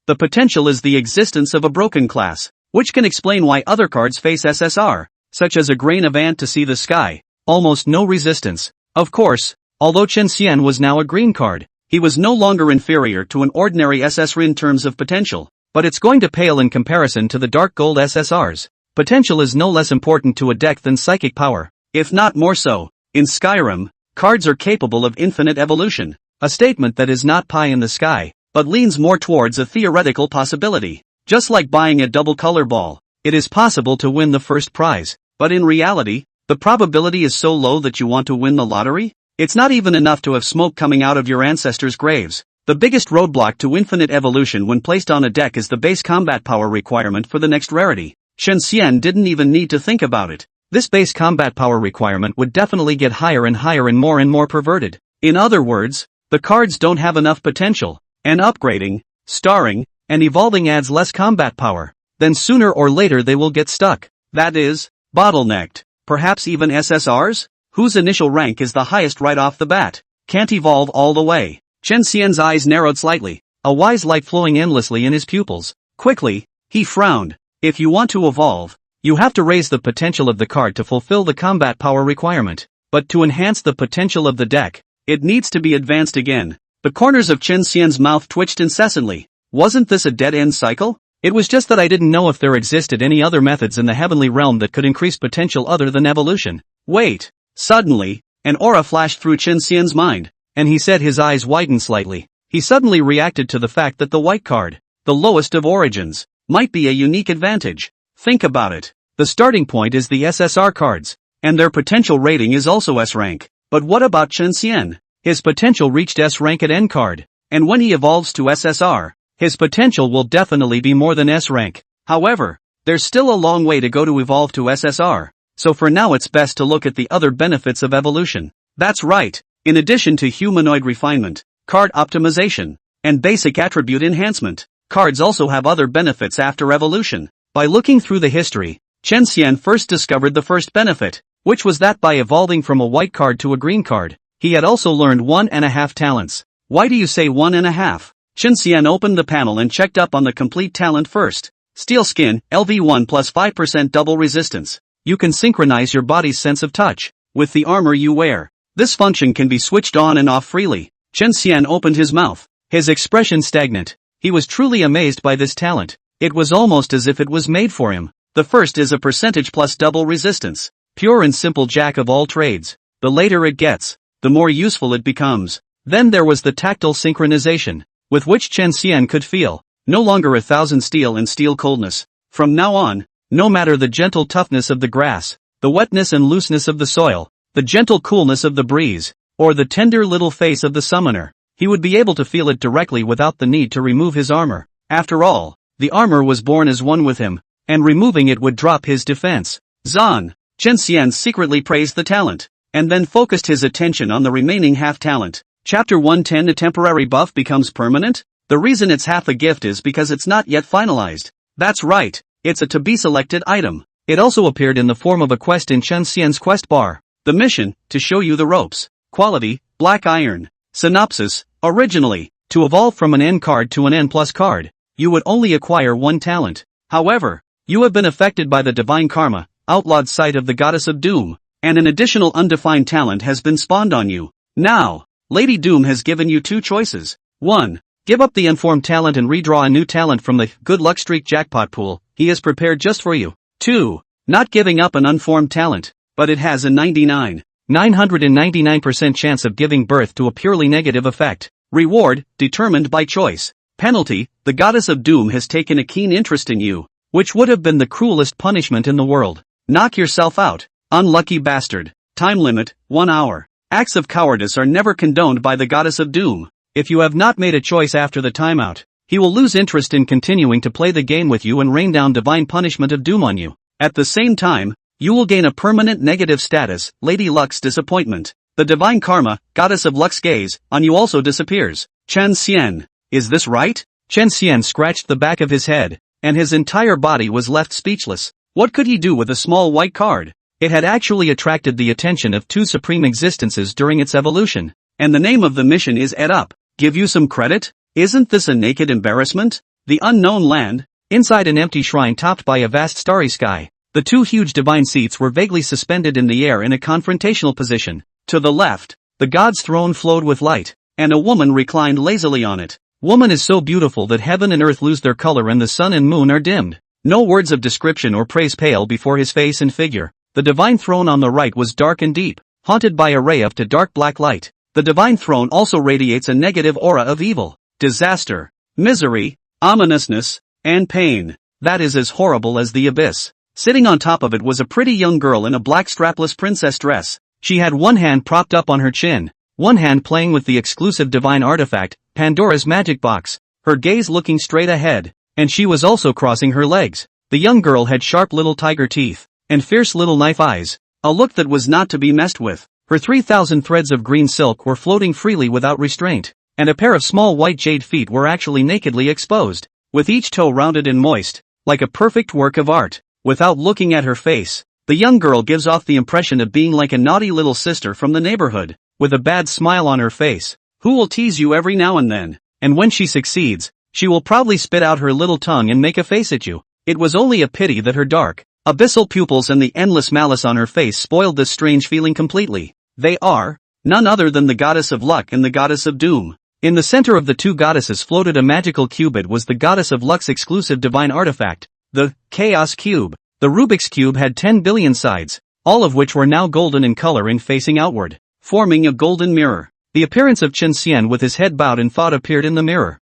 The potential is the existence of a broken class, which can explain why other cards face SSR, such as a grain of ant to see the sky. Almost no resistance. Of course, although Chen Xian was now a green card, he was no longer inferior to an ordinary SSR in terms of potential, but it's going to pale in comparison to the dark gold SSRs. Potential is no less important to a deck than psychic power, if not more so. In Skyrim, cards are capable of infinite evolution, a statement that is not pie in the sky, but leans more towards a theoretical possibility. Just like buying a double color ball, it is possible to win the first prize, but in reality, the probability is so low that you want to win the lottery? It's not even enough to have smoke coming out of your ancestors' graves. The biggest roadblock to infinite evolution when placed on a deck is the base combat power requirement for the next rarity. Chen Xian didn't even need to think about it. This base combat power requirement would definitely get higher and higher and more perverted. In other words, the cards don't have enough potential, and upgrading, starring, and evolving adds less combat power. Then sooner or later they will get stuck. That is, bottlenecked. Perhaps even SSRs, whose initial rank is the highest right off the bat, can't evolve all the way. Chen Xian's eyes narrowed slightly, a wise light flowing endlessly in his pupils. Quickly, he frowned. If you want to evolve, you have to raise the potential of the card to fulfill the combat power requirement. But to enhance the potential of the deck, it needs to be advanced again. The corners of Chen Xian's mouth twitched incessantly. Wasn't this a dead-end cycle? It was just that I didn't know if there existed any other methods in the heavenly realm that could increase potential other than evolution. Wait. Suddenly, an aura flashed through Chen Xian's mind, and he said his eyes widened slightly. He suddenly reacted to the fact that the white card, the lowest of origins, might be a unique advantage. Think about it. The starting point is the SSR cards, and their potential rating is also S rank. But what about Chen Xian? His potential reached S rank at N card, and when he evolves to SSR, his potential will definitely be more than S rank. However, there's still a long way to go to evolve to SSR, so for now it's best to look at the other benefits of evolution. That's right, in addition to humanoid refinement, card optimization, and basic attribute enhancement, cards also have other benefits after evolution. By looking through the history, Chen Xian first discovered the first benefit, which was that by evolving from a white card to a green card, he had also learned 1.5 talents. Why do you say 1.5? Chen Xian opened the panel and checked up on the complete talent first. Steel skin, LV1 plus 5% double resistance. You can synchronize your body's sense of touch with the armor you wear. This function can be switched on and off freely. Chen Xian opened his mouth, his expression stagnant. He was truly amazed by this talent. It was almost as if it was made for him. The first is a percentage plus double resistance. Pure and simple jack of all trades. The later it gets, the more useful it becomes. Then there was the tactile synchronization, with which Chen Xian could feel, no longer 1,000 steel and steel coldness. From now on, no matter the gentle toughness of the grass, the wetness and looseness of the soil, the gentle coolness of the breeze, or the tender little face of the summoner, he would be able to feel it directly without the need to remove his armor. After all, the armor was born as one with him, and removing it would drop his defense. Zan. Chen Xian secretly praised the talent, and then focused his attention on the remaining half talent. Chapter 110. A temporary buff becomes permanent? The reason it's half a gift is because it's not yet finalized. That's right, it's a to-be-selected item. It also appeared in the form of a quest in Chen Xian's quest bar. The mission, to show you the ropes. Quality, black iron. Synopsis, originally, to evolve from an N card to an N plus card, you would only acquire one talent. However, you have been affected by the divine karma, outlawed sight of the goddess of doom, and an additional undefined talent has been spawned on you. Now, Lady Doom has given you two choices. 1. Give up the unformed talent and redraw a new talent from the good luck streak jackpot pool he has prepared just for you. 2. Not giving up an unformed talent, but it has a 999% chance of giving birth to a purely negative effect. Reward, determined by choice. Penalty, the goddess of doom has taken a keen interest in you, which would have been the cruelest punishment in the world. Knock yourself out, unlucky bastard. Time limit, 1 hour. Acts of cowardice are never condoned by the goddess of doom. If you have not made a choice after the timeout, he will lose interest in continuing to play the game with you and rain down divine punishment of doom on you. At the same time, you will gain a permanent negative status, Lady Luck's disappointment. The divine karma, goddess of luck's gaze, on you also disappears. Chen Xian. Is this right? Chen Xian scratched the back of his head, and his entire body was left speechless. What could he do with a small white card? It had actually attracted the attention of two supreme existences during its evolution. And the name of the mission is Ed Up. Give you some credit? Isn't this a naked embarrassment? The unknown land. Inside an empty shrine topped by a vast starry sky, the two huge divine seats were vaguely suspended in the air in a confrontational position. To the left, the god's throne flowed with light, and a woman reclined lazily on it. Woman is so beautiful that heaven and earth lose their color and the sun and moon are dimmed. No words of description or praise pale before his face and figure. The divine throne on the right was dark and deep, haunted by a ray of dark black light. The divine throne also radiates a negative aura of evil, disaster, misery, ominousness, and pain. That is as horrible as the abyss. Sitting on top of it was a pretty young girl in a black strapless princess dress. She had one hand propped up on her chin, one hand playing with the exclusive divine artifact, Pandora's magic box, her gaze looking straight ahead, and she was also crossing her legs. The young girl had sharp little tiger teeth, and fierce little knife eyes, a look that was not to be messed with. Her 3,000 threads of green silk were floating freely without restraint, and a pair of small white jade feet were actually nakedly exposed, with each toe rounded and moist, like a perfect work of art. Without looking at her face, the young girl gives off the impression of being like a naughty little sister from the neighborhood, with a bad smile on her face, who will tease you every now and then, and when she succeeds, she will probably spit out her little tongue and make a face at you. It was only a pity that her dark, abyssal pupils and the endless malice on her face spoiled this strange feeling completely. They are none other than the goddess of luck and the goddess of doom. In the center of the two goddesses floated a magical cube. It was the goddess of luck's exclusive divine artifact, the Chaos Cube. The Rubik's Cube had 10 billion sides, all of which were now golden in color and facing outward, forming a golden mirror. The appearance of Chen Xian with his head bowed in thought appeared in the mirror.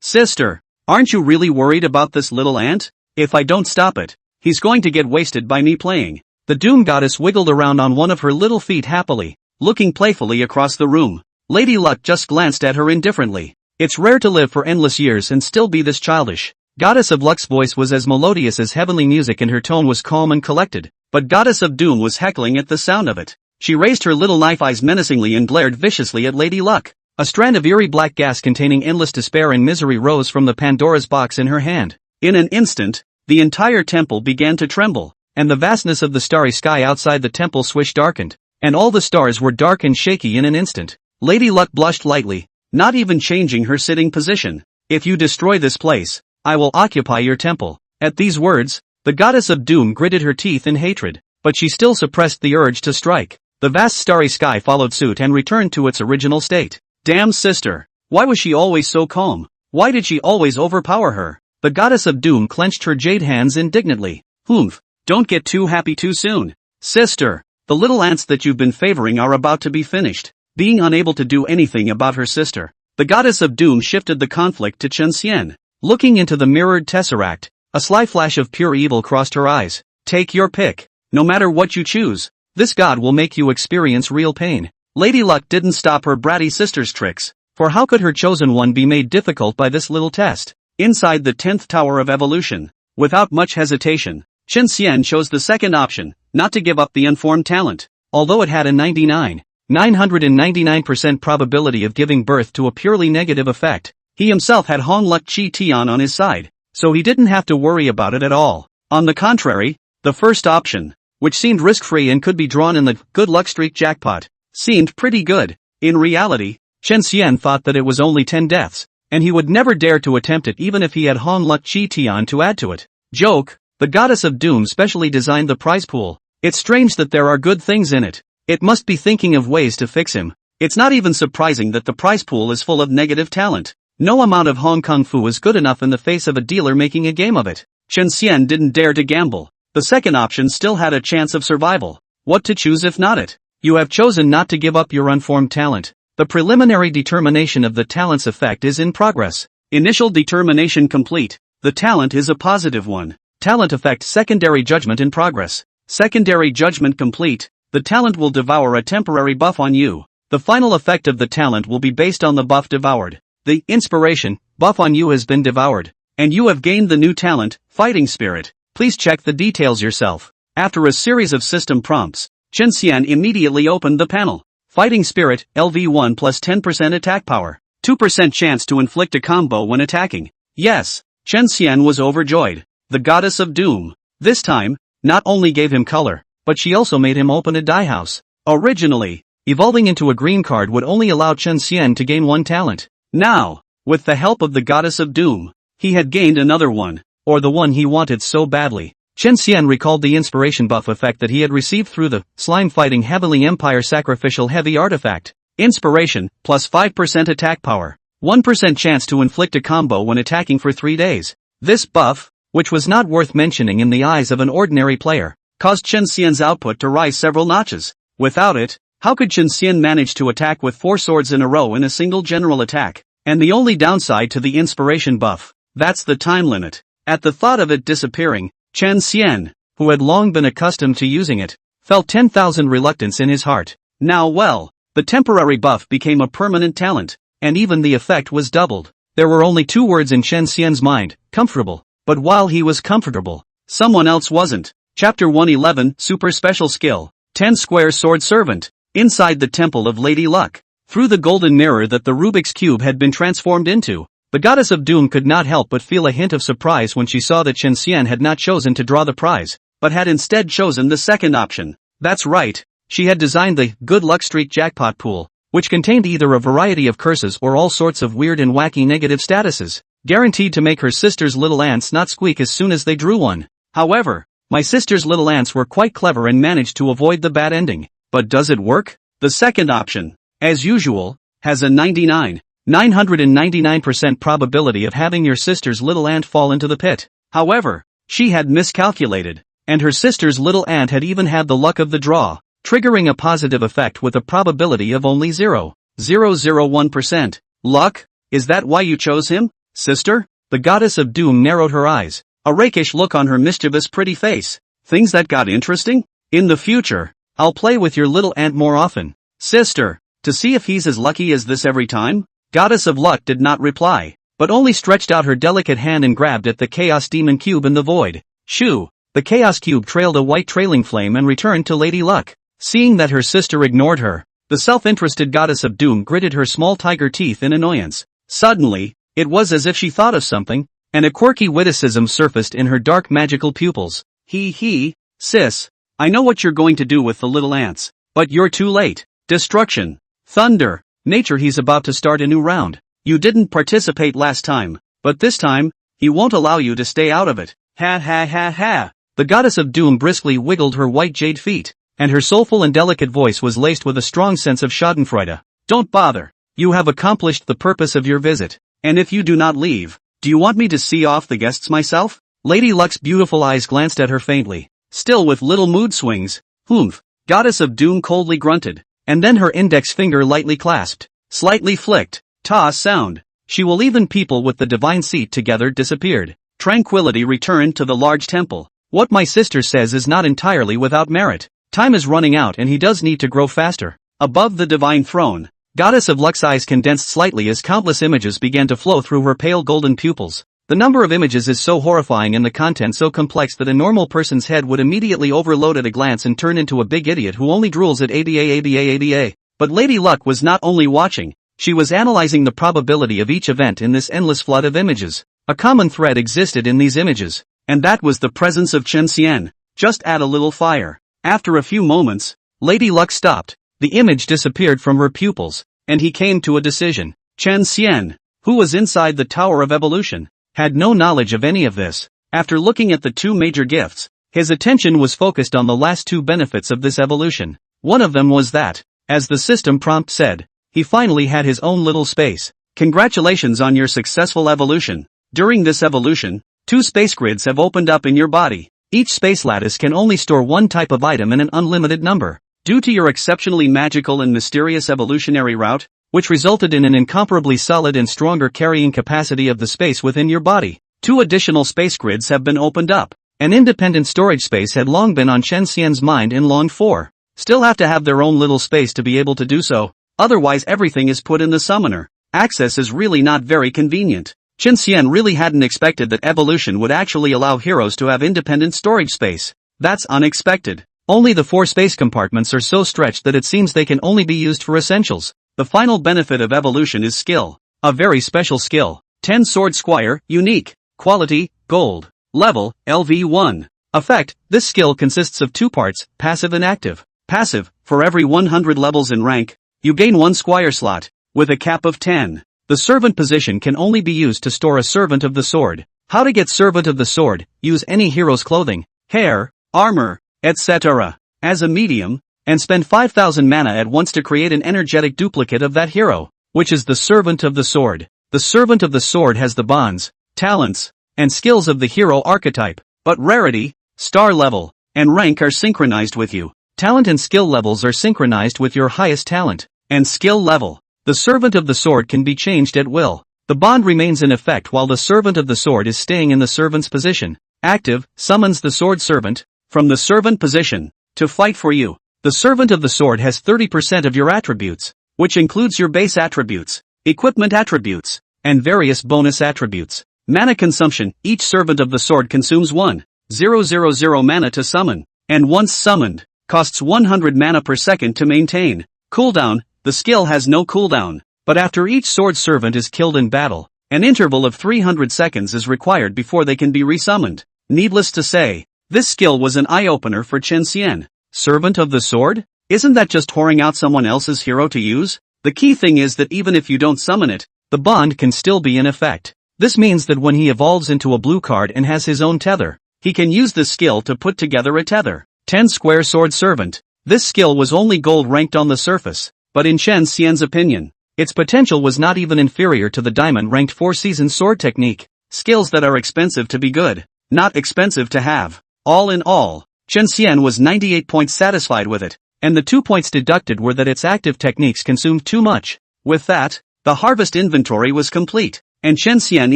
Sister, aren't you really worried about this little ant? If I don't stop it, he's going to get wasted by me playing. The Doom Goddess wiggled around on one of her little feet happily, looking playfully across the room. Lady Luck just glanced at her indifferently. It's rare to live for endless years and still be this childish. Goddess of Luck's voice was as melodious as heavenly music and her tone was calm and collected, but Goddess of Doom was heckling at the sound of it. She raised her little knife eyes menacingly and glared viciously at Lady Luck. A strand of eerie black gas containing endless despair and misery rose from the Pandora's box in her hand. In an instant, the entire temple began to tremble, and the vastness of the starry sky outside the temple swish darkened, and all the stars were dark and shaky in an instant. Lady Luck blushed lightly, not even changing her sitting position. If you destroy this place, I will occupy your temple. At these words, the goddess of doom gritted her teeth in hatred, but she still suppressed the urge to strike. The vast starry sky followed suit and returned to its original state. Damn sister, why was she always so calm? Why did she always overpower her? The goddess of doom clenched her jade hands indignantly. Humph, don't get too happy too soon. Sister, the little ants that you've been favoring are about to be finished. Being unable to do anything about her sister, the goddess of doom shifted the conflict to Chen Xian. Looking into the mirrored tesseract, a sly flash of pure evil crossed her eyes. Take your pick. No matter what you choose, this god will make you experience real pain. Lady Luck didn't stop her bratty sister's tricks, for how could her chosen one be made difficult by this little test? Inside the 10th tower of evolution, without much hesitation, Chen Xian chose the second option, not to give up the unformed talent. Although it had a 999% probability of giving birth to a purely negative effect, he himself had Hong Luck Chi Tian on his side, so he didn't have to worry about it at all. On the contrary, the first option, which seemed risk-free and could be drawn in the good luck streak jackpot, seemed pretty good. In reality, Chen Xian thought that it was only 10 deaths, and he would never dare to attempt it even if he had Hong Luck Chi Tian to add to it. Joke, the goddess of doom specially designed the prize pool. It's strange that there are good things in it. It must be thinking of ways to fix him. It's not even surprising that the prize pool is full of negative talent. No amount of Hong Kong Fu is good enough in the face of a dealer making a game of it. Chen Xian didn't dare to gamble. The second option still had a chance of survival. What to choose if not it? You have chosen not to give up your unformed talent. The preliminary determination of the talent's effect is in progress. Initial determination complete. The talent is a positive one. Talent effect secondary judgment in progress. Secondary judgment complete. The talent will devour a temporary buff on you. The final effect of the talent will be based on the buff devoured. The inspiration buff on you has been devoured, and you have gained the new talent, Fighting Spirit. Please check the details yourself. After a series of system prompts, Chen Xian immediately opened the panel. Fighting Spirit, LV1 plus 10% attack power. 2% chance to inflict a combo when attacking. Yes, Chen Xian was overjoyed. The goddess of doom, this time, not only gave him color, but she also made him open a die house. Originally, evolving into a green card would only allow Chen Xian to gain one talent. Now, with the help of the goddess of doom, he had gained another one, or the one he wanted so badly. Chen Xian recalled the inspiration buff effect that he had received through the slime-fighting heavily Empire sacrificial heavy artifact. Inspiration, plus 5% attack power, 1% chance to inflict a combo when attacking for 3 days. This buff, which was not worth mentioning in the eyes of an ordinary player, caused Chen Xian's output to rise several notches. Without it, how could Chen Xian manage to attack with 4 swords in a row in a single general attack? And the only downside to the inspiration buff, that's the time limit. At the thought of it disappearing, Chen Xian, who had long been accustomed to using it, felt 10,000 reluctance in his heart. Now well, the temporary buff became a permanent talent, and even the effect was doubled. There were only 2 words in Chen Xian's mind, comfortable. But while he was comfortable, someone else wasn't. Chapter 111, Super Special Skill, 10 Square Sword Servant. Inside the Temple of Lady Luck, through the golden mirror that the Rubik's Cube had been transformed into, the Goddess of Doom could not help but feel a hint of surprise when she saw that Chen Xian had not chosen to draw the prize, but had instead chosen the second option. That's right, she had designed the Good Luck Streak Jackpot Pool, which contained either a variety of curses or all sorts of weird and wacky negative statuses, guaranteed to make her sister's little ants not squeak as soon as they drew one. However, my sister's little ants were quite clever and managed to avoid the bad ending. But does it work? The second option, as usual, has a 999% probability of having your sister's little ant fall into the pit. However, she had miscalculated, and her sister's little ant had even had the luck of the draw, triggering a positive effect with a probability of only 0.001%. Luck? Is that why you chose him, sister? The Goddess of Doom narrowed her eyes, a rakish look on her mischievous pretty face. Things that got interesting? In the future, I'll play with your little ant more often, sister, to see if he's as lucky as this every time. Goddess of Luck did not reply, but only stretched out her delicate hand and grabbed at the Chaos Demon Cube in the void. Shoo! The Chaos Cube trailed a white trailing flame and returned to Lady Luck. Seeing that her sister ignored her, the self-interested Goddess of Doom gritted her small tiger teeth in annoyance. Suddenly, it was as if she thought of something, and a quirky witticism surfaced in her dark magical pupils. Hee, sis. I know what you're going to do with the little ants, but you're too late. Destruction. Thunder. Nature, he's about to start a new round. You didn't participate last time, but this time, he won't allow you to stay out of it. Ha. The Goddess of Doom briskly wiggled her white jade feet, and her soulful and delicate voice was laced with a strong sense of schadenfreude. Don't bother. You have accomplished the purpose of your visit, and if you do not leave, do you want me to see off the guests myself? Lady Luck's beautiful eyes glanced at her faintly. Still with little mood swings. Humph. Goddess of Doom coldly grunted, and then her index finger lightly clasped, slightly flicked, toss sound. She will even people with the divine seat together disappeared. Tranquility returned to the large temple. What my sister says is not entirely without merit. Time is running out and he does need to grow faster. Above the divine throne, Goddess of Luck's eyes condensed slightly as countless images began to flow through her pale golden pupils. The number of images is so horrifying and the content so complex that a normal person's head would immediately overload at a glance and turn into a big idiot who only drools at ABA. But Lady Luck was not only watching, she was analyzing the probability of each event in this endless flood of images. A common thread existed in these images, and that was the presence of Chen Xian. Just add a little fire. After a few moments, Lady Luck stopped, the image disappeared from her pupils, and he came to a decision. Chen Xian, who was inside the Tower of Evolution, had no knowledge of any of this. After looking at the 2 major gifts, his attention was focused on the last 2 benefits of this evolution. One of them was that, as the system prompt said, he finally had his own little space. Congratulations on your successful evolution. During this evolution, 2 space grids have opened up in your body. Each space lattice can only store one type of item in an unlimited number. Due to your exceptionally magical and mysterious evolutionary route, which resulted in an incomparably solid and stronger carrying capacity of the space within your body, 2 additional space grids have been opened up. An independent storage space had long been on Chen Xian's mind and longed for. Still have to have their own little space to be able to do so, otherwise everything is put in the summoner. Access is really not very convenient. Chen Xian really hadn't expected that evolution would actually allow heroes to have independent storage space. That's unexpected. Only the 4 space compartments are so stretched that it seems they can only be used for essentials. The final benefit of evolution is skill. A very special skill. 10 Sword Squire, unique. Quality, gold. Level, LV1. Effect, this skill consists of 2 parts, passive and active. Passive, for every 100 levels in rank, you gain 1 Squire slot, with a cap of 10. The servant position can only be used to store a Servant of the Sword. How to get Servant of the Sword? Use any hero's clothing, hair, armor, etc. as a medium, and spend 5,000 mana at once to create an energetic duplicate of that hero, which is the Servant of the Sword. The Servant of the Sword has the bonds, talents, and skills of the hero archetype, but rarity, star level, and rank are synchronized with you. Talent and skill levels are synchronized with your highest talent and skill level. The Servant of the Sword can be changed at will. The bond remains in effect while the Servant of the Sword is staying in the servant's position. Active, summons the Sword Servant from the servant position to fight for you. The Servant of the Sword has 30% of your attributes, which includes your base attributes, equipment attributes, and various bonus attributes. Mana consumption, each Servant of the Sword consumes 1,000 mana to summon, and once summoned, costs 100 mana per second to maintain. Cooldown, the skill has no cooldown, but after each Sword Servant is killed in battle, an interval of 300 seconds is required before they can be resummoned. Needless to say, this skill was an eye-opener for Chen Xian. Servant of the Sword? Isn't that just whoring out someone else's hero to use? The key thing is that even if you don't summon it, the bond can still be in effect. This means that when he evolves into a blue card and has his own tether, he can use this skill to put together a tether. 10 Square Sword Servant. This skill was only gold ranked on the surface, but in Chen Xian's opinion, its potential was not even inferior to the diamond ranked 4-season sword technique. Skills that are expensive to be good, not expensive to have. All in all, Chen Xian was 98 points satisfied with it, and the 2 points deducted were that its active techniques consumed too much. With that, the harvest inventory was complete, and Chen Xian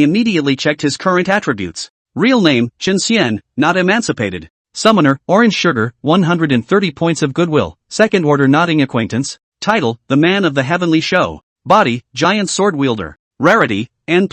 immediately checked his current attributes. Real name, Chen Xian, not emancipated. Summoner, Orange Sugar, 130 points of goodwill. Second order nodding acquaintance. Title, The Man of the Heavenly Show. Body, Giant Sword Wielder. Rarity, N+,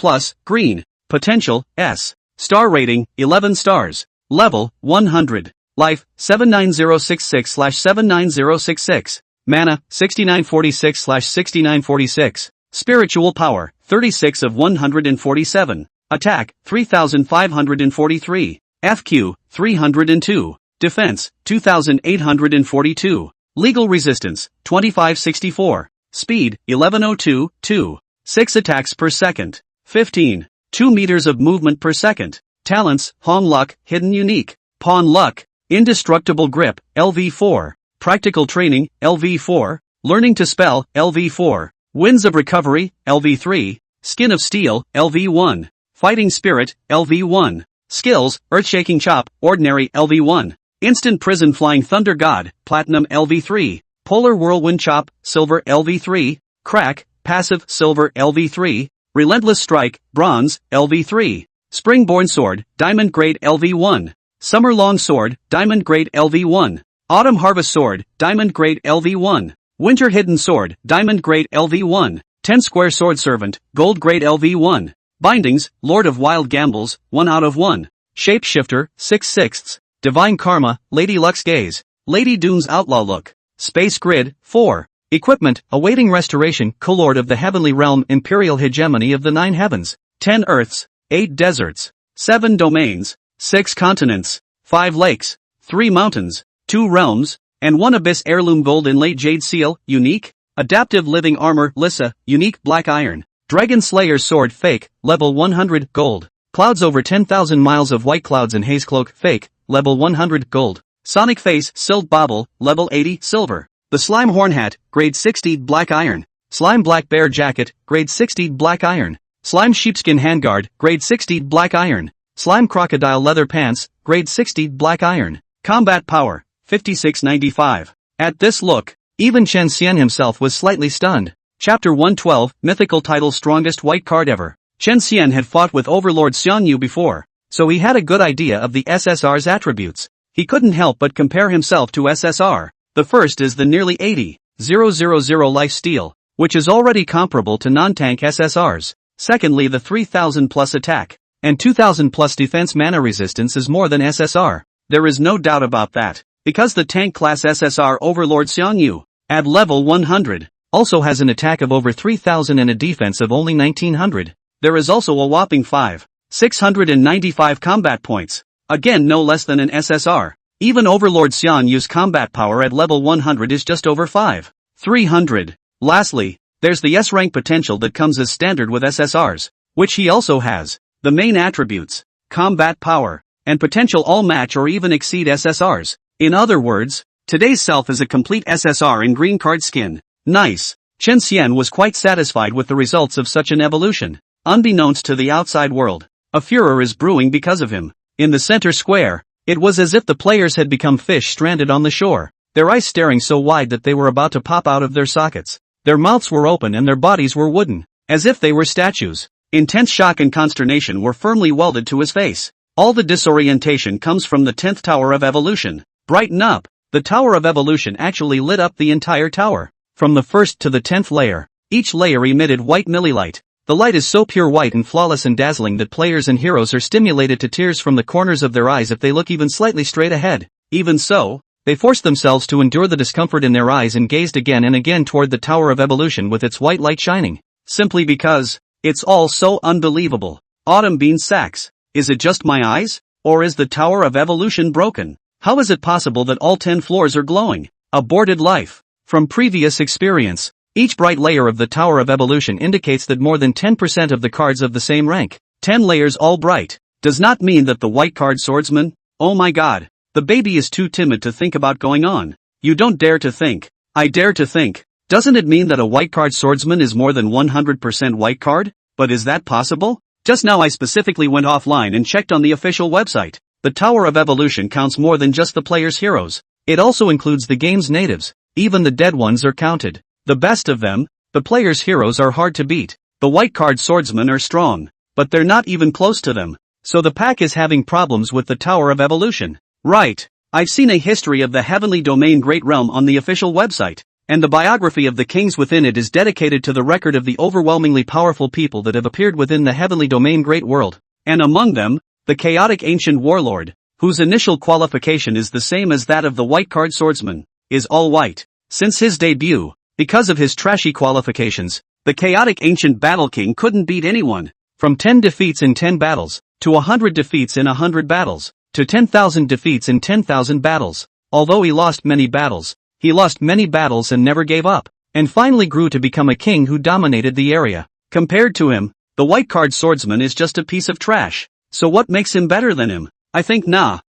green. Potential, S. Star rating, 11 stars. Level, 100. Life, 79066/79066. Mana, 6946/6946. Spiritual power, 36 of 147. Attack, 3543. FQ, 302. Defense, 2842. Legal resistance, 2564. Speed, 1102, 2. 6 attacks per second. 15. 2 meters of movement per second. Talents, Pawn Luck, Hidden Unique. Pawn Luck. Indestructible Grip, LV4. Practical Training, LV4. Learning to Spell, LV4. Winds of Recovery, LV3. Skin of Steel, LV1. Fighting Spirit, LV1. Skills, Earthshaking Chop, Ordinary, LV1. Instant Prison Flying Thunder God, Platinum, LV3. Polar Whirlwind Chop, Silver, LV3. Crack, Passive, Silver, LV3. Relentless Strike, Bronze, LV3. Springborn Sword, Diamond Grade, LV1. Summer Long Sword, Diamond Grade, LV1. Autumn Harvest Sword, Diamond Grade, LV1. Winter Hidden Sword, Diamond Grade, LV1. 10 Square Sword Servant, Gold Grade, LV1. Bindings, Lord of Wild Gambles, 1 out of 1. Shapeshifter, 6/6. Divine Karma, Lady Luck's Gaze. Lady Dune's Outlaw Look. Space Grid, 4. Equipment, Awaiting Restoration, Co-Lord of the Heavenly Realm, Imperial Hegemony of the 9 Heavens. 10 Earths, 8 Deserts. 7 Domains. 6 Continents. 5 Lakes. 3 Mountains. 2 Realms. And 1 Abyss. Heirloom Gold Inlaid Jade Seal, Unique. Adaptive Living Armor, Lissa, Unique. Black Iron. Dragon Slayer's Sword, Fake, Level 100, Gold. Clouds over 10,000 miles of White Clouds and Haze Cloak, Fake, Level 100, Gold. Sonic Face, Silt Bauble, Level 80, Silver. The Slime Horn Hat, Grade 60, Black Iron. Slime Black Bear Jacket, Grade 60, Black Iron. Slime Sheepskin Handguard, Grade 60, Black Iron. Slime Crocodile Leather Pants, Grade 60, Black Iron. Combat Power, 5695. At this look, even Chen Xian himself was slightly stunned. Chapter 112, Mythical Title Strongest White Card Ever. Chen Xian had fought with Overlord Xiangyu before, so he had a good idea of the SSR's attributes. He couldn't help but compare himself to SSR. The first is the nearly 80,000 life steal, which is already comparable to non-tank SSRs. Secondly, the 3000 plus attack, and 2000 plus defense mana resistance is more than SSR. There is no doubt about that, because the tank class SSR Overlord Xiangyu, at level 100, also has an attack of over 3000 and a defense of only 1900. There is also a whopping 695 combat points. Again, no less than an SSR. Even Overlord Xian Yu's combat power at level 100 is just over 300. Lastly, there's the S-rank potential that comes as standard with SSRs, which he also has. The main attributes, combat power, and potential all match or even exceed SSRs. In other words, today's self is a complete SSR in green card skin. Nice. Chen Xian was quite satisfied with the results of such an evolution. Unbeknownst to the outside world, a furor is brewing because of him. In the center square, it was as if the players had become fish stranded on the shore, their eyes staring so wide that they were about to pop out of their sockets. Their mouths were open and their bodies were wooden, as if they were statues. Intense shock and consternation were firmly welded to his face. All the disorientation comes from the 10th Tower of Evolution. Brighten up! The Tower of Evolution actually lit up the entire tower. From the 1st to the 10th layer, each layer emitted white millilight. The light is so pure white and flawless and dazzling that players and heroes are stimulated to tears from the corners of their eyes if they look even slightly straight ahead. Even so, they forced themselves to endure the discomfort in their eyes and gazed again and again toward the Tower of Evolution with its white light shining. Simply because, it's all so unbelievable. Autumn bean sacks. Is it just my eyes? Or is the Tower of Evolution broken? How is it possible that all 10 floors are glowing? Aborted life. From previous experience, each bright layer of the Tower of Evolution indicates that more than 10% of the cards of the same rank, 10 layers all bright, does not mean that the white card swordsman, oh my god, the baby is too timid to think about going on. You don't dare to think. I dare to think. Doesn't it mean that a white card swordsman is more than 100% white card? But is that possible? Just now I specifically went offline and checked on the official website. The Tower of Evolution counts more than just the player's heroes. It also includes the game's natives. Even the dead ones are counted. The best of them, the player's heroes, are hard to beat. The white card swordsmen are strong, but they're not even close to them. So the pack is having problems with the Tower of Evolution. Right. I've seen a history of the Heavenly Domain Great Realm on the official website, and the biography of the kings within it is dedicated to the record of the overwhelmingly powerful people that have appeared within the Heavenly Domain Great World. And among them, the chaotic ancient warlord, whose initial qualification is the same as that of the white card swordsman, is all white. Since his debut, because of his trashy qualifications, the chaotic ancient battle king couldn't beat anyone. From 10 defeats in 10 battles, to 100 defeats in 100 battles, to 10,000 defeats in 10,000 battles. Although he lost many battles and never gave up, and finally grew to become a king who dominated the area. Compared to him, the white card swordsman is just a piece of trash. So what makes him better than him? I think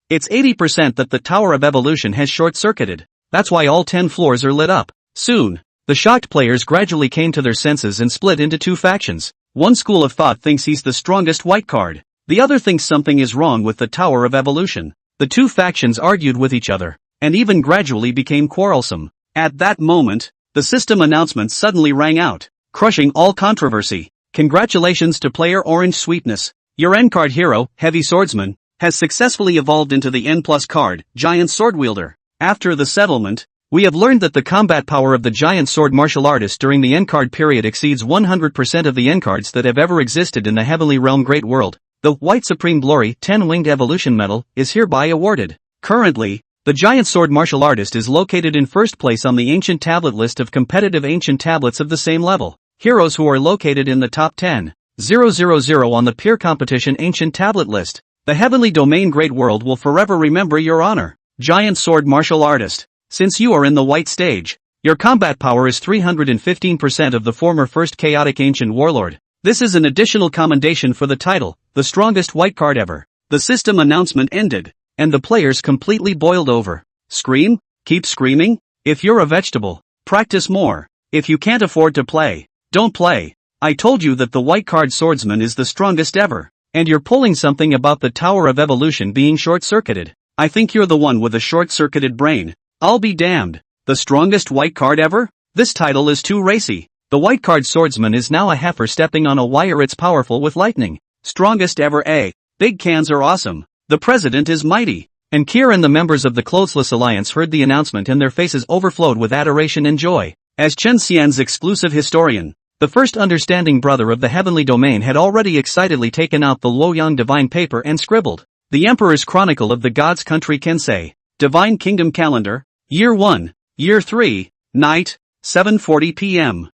it's 80% that the Tower of Evolution has short-circuited. That's why all 10 floors are lit up. Soon, the shocked players gradually came to their senses and split into two factions. One school of thought thinks he's the strongest white card. The other thinks something is wrong with the Tower of Evolution. The two factions argued with each other, and even gradually became quarrelsome. At that moment, the system announcement suddenly rang out, crushing all controversy. Congratulations to player Orange Sweetness. Your N-card hero, Heavy Swordsman, has successfully evolved into the N+ card, Giant Sword Wielder. After the settlement, we have learned that the combat power of the Giant Sword Martial Artist during the N-card period exceeds 100% of the N-cards that have ever existed in the Heavenly Realm Great World. The White Supreme Glory 10-Winged Evolution Medal is hereby awarded. Currently, the Giant Sword Martial Artist is located in first place on the Ancient Tablet list of competitive ancient tablets of the same level. Heroes who are located in the top 10,000 on the peer competition Ancient Tablet list. The Heavenly Domain Great World will forever remember your honor. Giant Sword Martial Artist. Since you are in the white stage, your combat power is 315% of the former first chaotic ancient warlord. This is an additional commendation for the title, the strongest white card ever. The system announcement ended, and the players completely boiled over. Scream? Keep screaming? If you're a vegetable, practice more. If you can't afford to play, don't play. I told you that the white card swordsman is the strongest ever, and you're pulling something about the Tower of Evolution being short-circuited. I think you're the one with a short-circuited brain. I'll be damned. The strongest white card ever? This title is too racy. The white card swordsman is now a heifer stepping on a wire. It's powerful with lightning. Strongest ever, eh? Big cans are awesome. The president is mighty. And Kier and the members of the Clothesless Alliance heard the announcement and their faces overflowed with adoration and joy. As Chen Xian's exclusive historian, the first understanding brother of the Heavenly Domain had already excitedly taken out the Luoyang divine paper and scribbled, "The Emperor's Chronicle of the Gods Country Kensei, Divine Kingdom Calendar, Year 1, Year 3, Night, 7:40 p.m.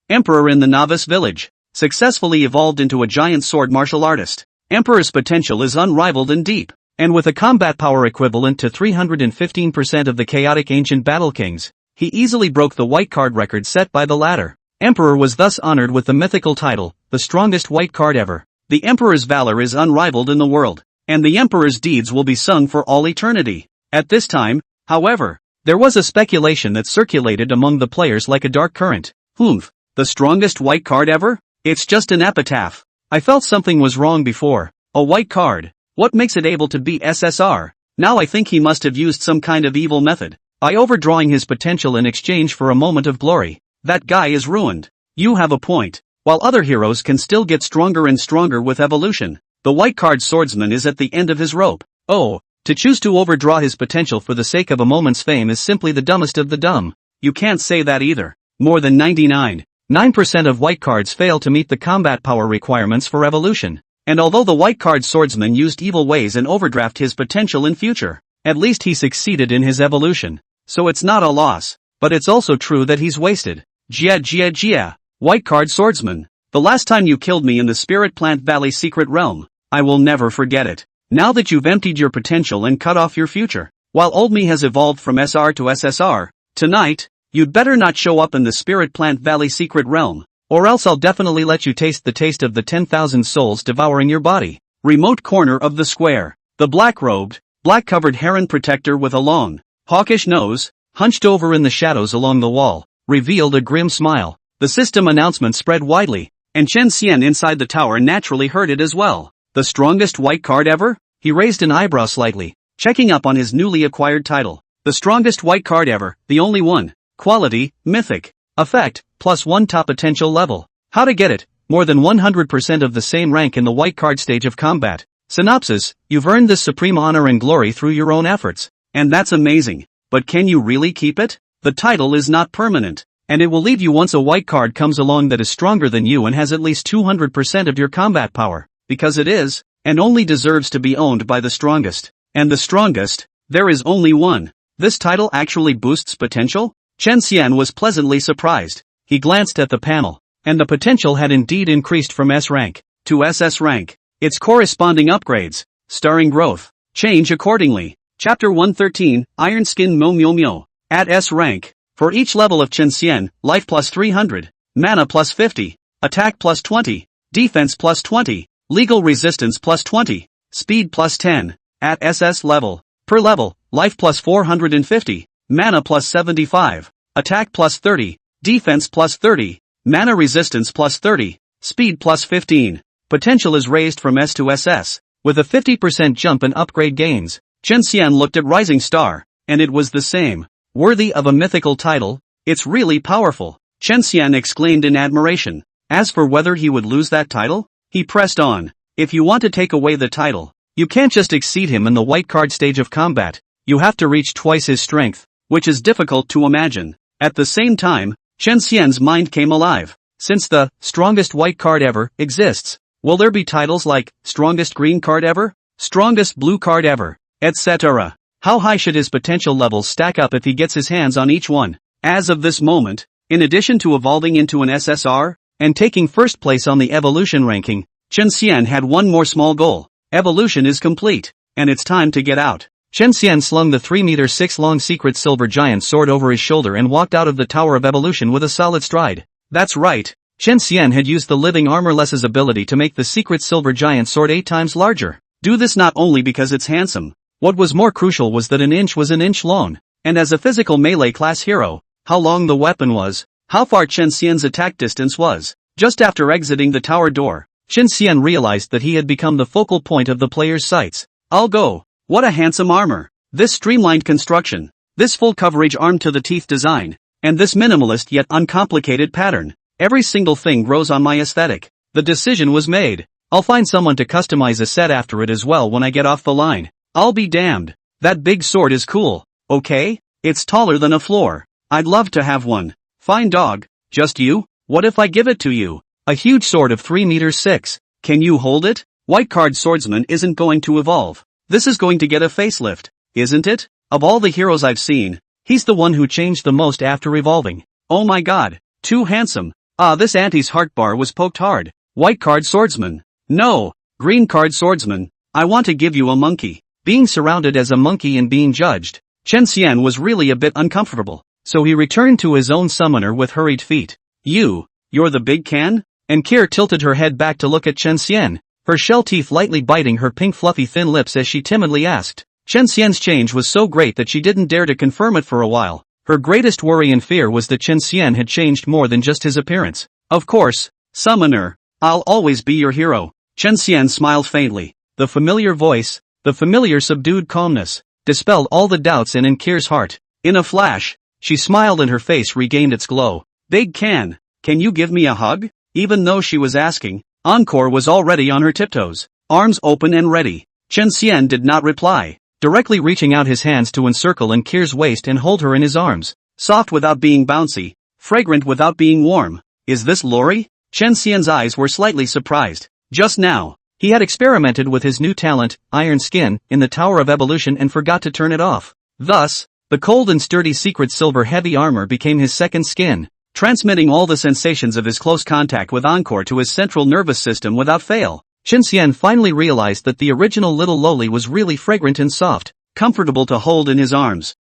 Emperor in the novice village. Successfully evolved into a giant sword martial artist. Emperor's potential is unrivaled and deep. And with a combat power equivalent to 315% of the chaotic ancient battle kings, he easily broke the white card record set by the latter. Emperor was thus honored with the mythical title, the strongest white card ever. The Emperor's valor is unrivaled in the world, and the Emperor's deeds will be sung for all eternity. At this time, however, there was a speculation that circulated among the players like a dark current. The strongest white card ever? It's just an epitaph. I felt something was wrong before. A white card. What makes it able to beat SSR? Now I think he must have used some kind of evil method, by overdrawing his potential in exchange for a moment of glory. That guy is ruined. You have a point. While other heroes can still get stronger and stronger with evolution, the white card swordsman is at the end of his rope. Oh, to choose to overdraw his potential for the sake of a moment's fame is simply the dumbest of the dumb. You can't say that either. More than 99.9% of white cards fail to meet the combat power requirements for evolution. And although the white card swordsman used evil ways and overdraft his potential in future, at least he succeeded in his evolution. So it's not a loss, but it's also true that he's wasted. Jia. White card swordsman. The last time you killed me in the Spirit Plant Valley secret realm, I will never forget it. Now that you've emptied your potential and cut off your future, while old me has evolved from SR to SSR, tonight, you'd better not show up in the Spirit Plant Valley secret realm, or else I'll definitely let you taste the taste of the 10,000 souls devouring your body. Remote corner of the square. The black-robed, black-covered heron protector with a long, hawkish nose, hunched over in the shadows along the wall, revealed a grim smile. The system announcement spread widely, and Chen Xian inside the tower naturally heard it as well. The strongest white card ever? He raised an eyebrow slightly, checking up on his newly acquired title. The strongest white card ever, the only one. Quality, mythic. Effect, +1 top potential level. How to get it? More than 100% of the same rank in the white card stage of combat. Synopsis, you've earned this supreme honor and glory through your own efforts. And that's amazing. But can you really keep it? The title is not permanent, and it will leave you once a white card comes along that is stronger than you and has at least 200% of your combat power. Because it is, and only deserves to be owned by the strongest. And the strongest, there is only one. This title actually boosts potential? Chen Xian was pleasantly surprised. He glanced at the panel, and the potential had indeed increased from S rank to SS rank. Its corresponding upgrades, starring growth, change accordingly. Chapter 113, Iron Skin Mo Myo Myo. At S rank, for each level of Chen Xian, life +300, mana +50, attack +20, defense +20, legal resistance +20, speed +10. At SS level, per level, life +450, mana +75, attack +30, defense +30, mana resistance +30, speed +15. Potential is raised from S to SS, with a 50% jump in upgrade gains. Chen Xian looked at Rising Star, and it was the same. Worthy of a mythical title, it's really powerful. Chen Xian exclaimed in admiration. As for whether he would lose that title, he pressed on. If you want to take away the title, you can't just exceed him in the white card stage of combat. You have to reach twice his strength, which is difficult to imagine. At the same time, Chen Xian's mind came alive. Since the strongest white card ever exists, will there be titles like strongest green card ever, strongest blue card ever, etc.? How high should his potential levels stack up if he gets his hands on each one? As of this moment, in addition to evolving into an SSR, and taking first place on the evolution ranking, Chen Xian had one more small goal. Evolution is complete, and it's time to get out. Chen Xian slung the 3-meter-6 long secret silver giant sword over his shoulder and walked out of the Tower of Evolution with a solid stride. That's right, Chen Xian had used the living armorless's ability to make the secret silver giant sword 8 times larger. Do this not only because it's handsome. What was more crucial was that an inch was an inch long, and as a physical melee class hero, how long the weapon was, how far Chen Xian's attack distance was. Just after exiting the tower door, Chen Xian realized that he had become the focal point of the player's sights. I'll go. What a handsome armor. This streamlined construction, this full coverage arm-to-the-teeth design, and this minimalist yet uncomplicated pattern. Every single thing grows on my aesthetic. The decision was made. I'll find someone to customize a set after it as well when I get off the line. I'll be damned. That big sword is cool, okay? It's taller than a floor. I'd love to have one. Fine dog. Just you? What if I give it to you? A huge sword of 3 meters 6. Can you hold it? White card swordsman isn't going to evolve. This is going to get a facelift, isn't it? Of all the heroes I've seen, he's the one who changed the most after evolving. Oh my god, too handsome. Ah, this auntie's heart bar was poked hard. White card swordsman. No, green card swordsman. I want to give you a monkey. Being surrounded as a monkey and being judged, Chen Xian was really a bit uncomfortable, so he returned to his own summoner with hurried feet. You're the big can? And Kier tilted her head back to look at Chen Xian, her shell teeth lightly biting her pink fluffy thin lips as she timidly asked. Chen Xian's change was so great that she didn't dare to confirm it for a while. Her greatest worry and fear was that Chen Xian had changed more than just his appearance. Of course, summoner, I'll always be your hero. Chen Xian smiled faintly. The familiar voice, the familiar subdued calmness, dispelled all the doubts in Kier's heart. In a flash, she smiled and her face regained its glow. Big can you give me a hug? Even though she was asking, Encore was already on her tiptoes, arms open and ready. Chen Xian did not reply, directly reaching out his hands to encircle Kier's waist and hold her in his arms. Soft without being bouncy, fragrant without being warm. Is this loli? Chen Xian's eyes were slightly surprised. Just now, he had experimented with his new talent, Iron Skin, in the Tower of Evolution and forgot to turn it off. Thus, the cold and sturdy secret silver heavy armor became his second skin, transmitting all the sensations of his close contact with Encore to his central nervous system without fail. Chen Xian finally realized that the original little loli was really fragrant and soft, comfortable to hold in his arms.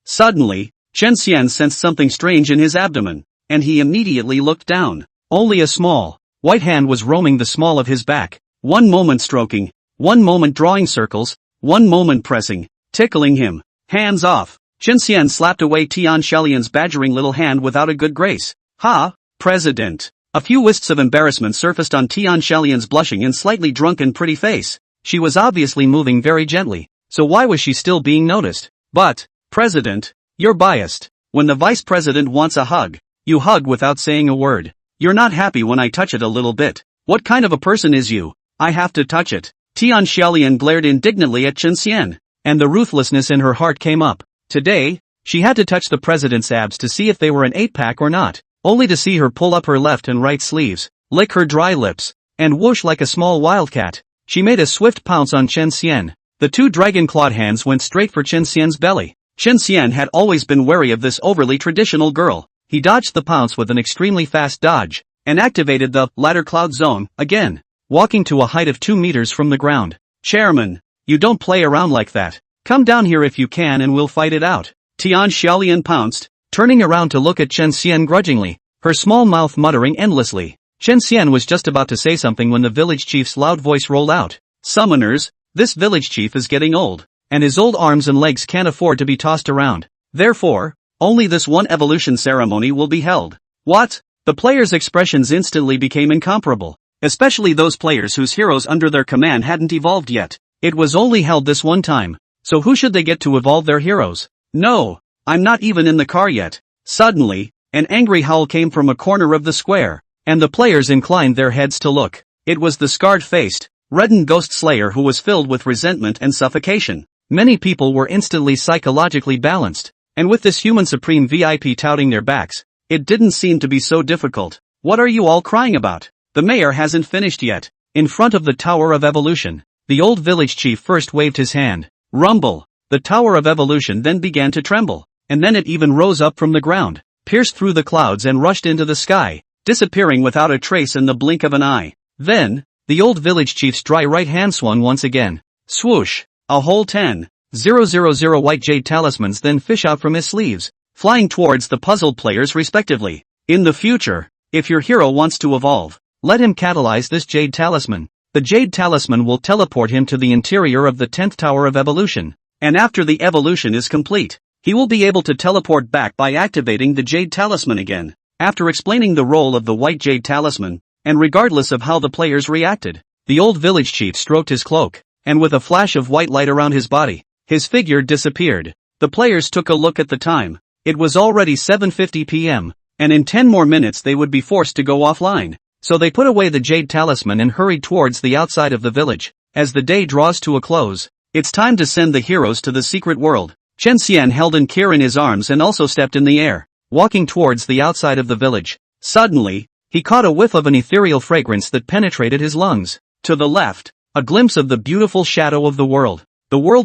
Suddenly, Chen Xian sensed something strange in his abdomen, and he immediately looked down. Only a small, white hand was roaming the small of his back, one moment stroking, one moment drawing circles, one moment pressing, tickling him. Hands off. Chen Xian slapped away Tian Shalian's badgering little hand without a good grace. Ha, President. A few wisps of embarrassment surfaced on Tian Shalian's blushing and slightly drunken pretty face. She was obviously moving very gently, so why was she still being noticed? But, President, you're biased. When the Vice President wants a hug, you hug without saying a word. You're not happy when I touch it a little bit. What kind of a person is you? I have to touch it. Tian Shalian glared indignantly at Chen Xian, and the ruthlessness in her heart came up. Today, she had to touch the president's abs to see if they were an 8-pack or not, only to see her pull up her left and right sleeves, lick her dry lips, and whoosh like a small wildcat. She made a swift pounce on Chen Xian. The two dragon-clawed hands went straight for Chen Xian's belly. Chen Xian had always been wary of this overly traditional girl. He dodged the pounce with an extremely fast dodge, and activated the ladder cloud zone again, walking to a height of 2 meters from the ground. Chairman, you don't play around like that. Come down here if you can and we'll fight it out. Tian Xiaolian pounced, turning around to look at Chen Xian grudgingly, her small mouth muttering endlessly. Chen Xian was just about to say something when the village chief's loud voice rolled out. Summoners, this village chief is getting old, and his old arms and legs can't afford to be tossed around. Therefore, only this one evolution ceremony will be held. What? The players' expressions instantly became incomparable, especially those players whose heroes under their command hadn't evolved yet. It was only held this one time. So who should they get to evolve their heroes? No, I'm not even in the car yet. Suddenly, an angry howl came from a corner of the square, and the players inclined their heads to look. It was the scarred-faced, reddened ghost slayer who was filled with resentment and suffocation. Many people were instantly psychologically balanced, and with this human supreme VIP touting their backs, it didn't seem to be so difficult. What are you all crying about? The mayor hasn't finished yet. In front of the Tower of Evolution, the old village chief first waved his hand. Rumble. The Tower of Evolution then began to tremble, and then it even rose up from the ground, pierced through the clouds and rushed into the sky, disappearing without a trace in the blink of an eye. Then, the old village chief's dry right hand swung once again. Swoosh. A whole 10,000 white jade talismans then fish out from his sleeves, flying towards the puzzled players respectively. In the future, if your hero wants to evolve, let him catalyze this jade talisman. The Jade Talisman will teleport him to the interior of the 10th Tower of Evolution, and after the evolution is complete, he will be able to teleport back by activating the Jade Talisman again. After explaining the role of the White Jade Talisman, and regardless of how the players reacted, the old village chief stroked his cloak, and with a flash of white light around his body, his figure disappeared. The players took a look at the time. It was already 7:50 p.m., and in 10 more minutes they would be forced to go offline. So they put away the Jade Talisman and hurried towards the outside of the village. As the day draws to a close, it's time to send the heroes to the secret world. Chen Xian held Kir in his arms and also stepped in the air, walking towards the outside of the village. Suddenly, he caught a whiff of an ethereal fragrance that penetrated his lungs. To the left, a glimpse of the beautiful shadow of the world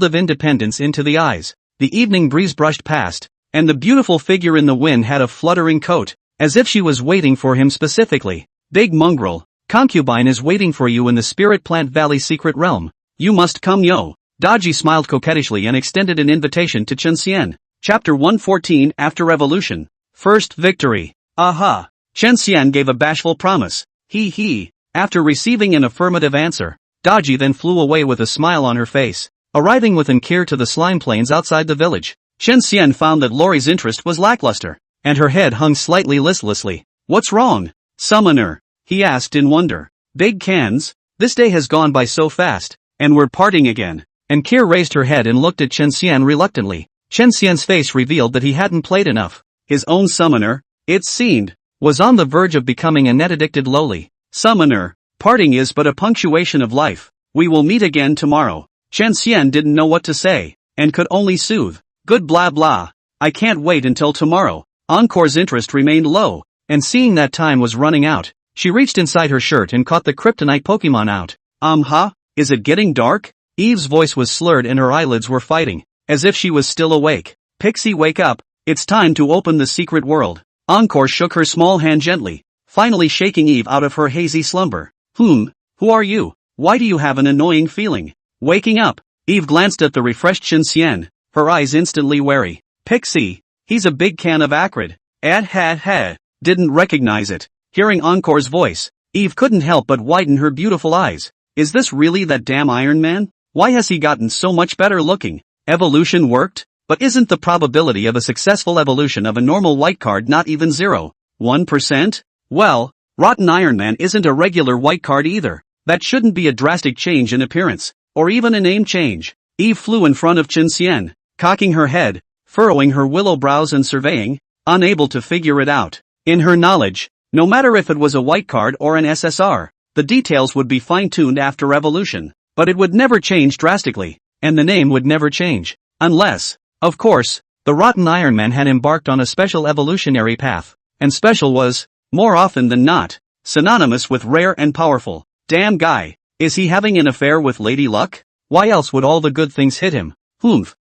of independence into the eyes. The evening breeze brushed past, and the beautiful figure in the wind had a fluttering coat, as if she was waiting for him specifically. Big mongrel, concubine is waiting for you in the Spirit Plant Valley secret realm. You must come yo. Daji smiled coquettishly and extended an invitation to Chen Xian. Chapter 114 After Revolution. First Victory. Aha. Chen Xian gave a bashful promise. He. After receiving an affirmative answer, Daji then flew away with a smile on her face. Arriving with Ankir to the slime plains outside the village, Chen Xian found that Lori's interest was lackluster, and her head hung slightly listlessly. What's wrong, summoner? He asked in wonder. Big cans? This day has gone by so fast, and we're parting again. Ankir raised her head and looked at Chen Xian reluctantly. Chen Xian's face revealed that he hadn't played enough. His own summoner, it seemed, was on the verge of becoming a net-addicted loli. Summoner, parting is but a punctuation of life. We will meet again tomorrow. Chen Xian didn't know what to say, and could only soothe. Good blah blah. I can't wait until tomorrow. Encore's interest remained low, and seeing that time was running out, she reached inside her shirt and caught the kryptonite Pokemon out. Is it getting dark? Eve's voice was slurred and her eyelids were fighting, as if she was still awake. Pixie, wake up. It's time to open the secret world. Encore shook her small hand gently, finally shaking Eve out of her hazy slumber. Who are you? Why do you have an annoying feeling? Waking up, Eve glanced at the refreshed Chen Xian, her eyes instantly wary. Pixie, he's a big can of acrid. Didn't recognize it. Hearing Encore's voice, Eve couldn't help but widen her beautiful eyes. Is this really that damn Iron Man? Why has he gotten so much better looking? Evolution worked? But isn't the probability of a successful evolution of a normal white card not even 0.1%? Well, Rotten Iron Man isn't a regular white card either. That shouldn't be a drastic change in appearance, or even a name change. Eve flew in front of Chen Xian, cocking her head, furrowing her willow brows and surveying, unable to figure it out. In her knowledge, no matter if it was a white card or an SSR, the details would be fine-tuned after evolution, but it would never change drastically, and the name would never change, unless, of course, the Rotten Iron Man had embarked on a special evolutionary path, and special was, more often than not, synonymous with rare and powerful. Damn guy, is he having an affair with Lady Luck? Why else would all the good things hit him?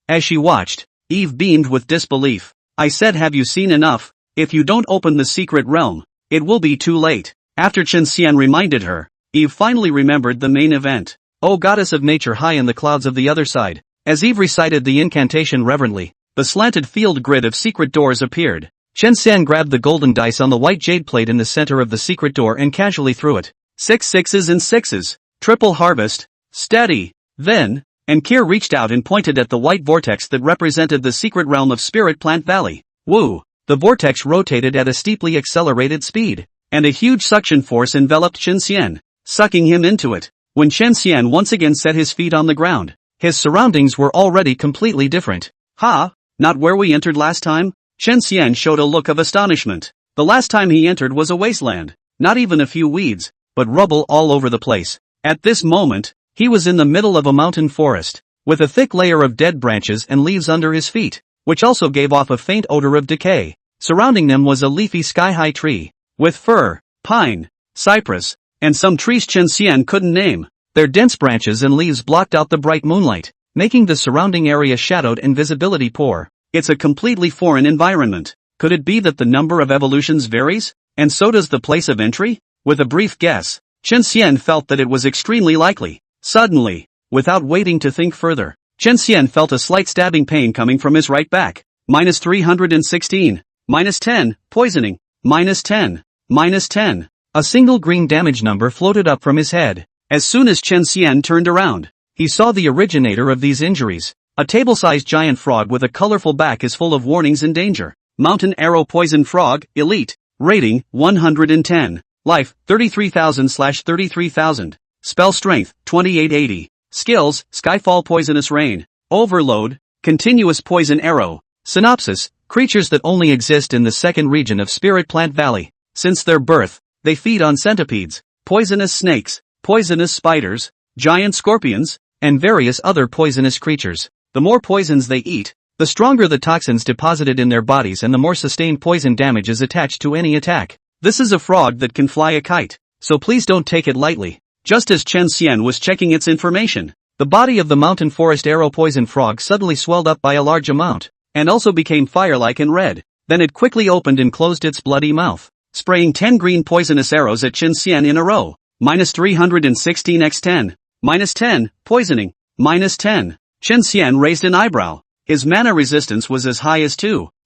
As she watched, Eve beamed with disbelief. I said, have you seen enough? If you don't open the secret realm, it will be too late. After Chen Xian reminded her, Eve finally remembered the main event. O goddess of nature high in the clouds of the other side. As Eve recited the incantation reverently, the slanted field grid of secret doors appeared. Chen Xian grabbed the golden dice on the white jade plate in the center of the secret door and casually threw it. 6 sixes and 6s. Triple harvest. Steady. Then, Ankir reached out and pointed at the white vortex that represented the secret realm of Spirit Plant Valley. Woo! The vortex rotated at a steeply accelerated speed, and a huge suction force enveloped Chen Xian, sucking him into it. When Chen Xian once again set his feet on the ground, his surroundings were already completely different. Not where we entered last time? Chen Xian showed a look of astonishment. The last time he entered was a wasteland, not even a few weeds, but rubble all over the place. At this moment, he was in the middle of a mountain forest, with a thick layer of dead branches and leaves under his feet, which also gave off a faint odor of decay. Surrounding them was a leafy sky-high tree, with fir, pine, cypress, and some trees Chen Xian couldn't name. Their dense branches and leaves blocked out the bright moonlight, making the surrounding area shadowed and visibility poor. It's a completely foreign environment. Could it be that the number of evolutions varies, and so does the place of entry? With a brief guess, Chen Xian felt that it was extremely likely. Suddenly, without waiting to think further, Chen Xian felt a slight stabbing pain coming from his right back. -316. -10, poisoning. -10. -10. A single green damage number floated up from his head. As soon as Chen Xian turned around, he saw the originator of these injuries. A table-sized giant frog with a colorful back is full of warnings and danger. Mountain Arrow Poison Frog, Elite. Rating, 110. Life, 33,000/33,000. Spell Strength, 2880. Skills, Skyfall Poisonous Rain. Overload, Continuous Poison Arrow. Synopsis, creatures that only exist in the second region of Spirit Plant Valley. Since their birth, they feed on centipedes, poisonous snakes, poisonous spiders, giant scorpions, and various other poisonous creatures. The more poisons they eat, the stronger the toxins deposited in their bodies and the more sustained poison damage is attached to any attack. This is a frog that can fly a kite, so please don't take it lightly. Just as Chen Xian was checking its information, the body of the mountain forest arrow poison frog suddenly swelled up by a large amount. and also became fire-like and red. Then it quickly opened and closed its bloody mouth, spraying 10 green poisonous arrows at Chen Xian in a row. -316 x 10. -10, poisoning. -10. Chen Xian raised an eyebrow. His mana resistance was as high as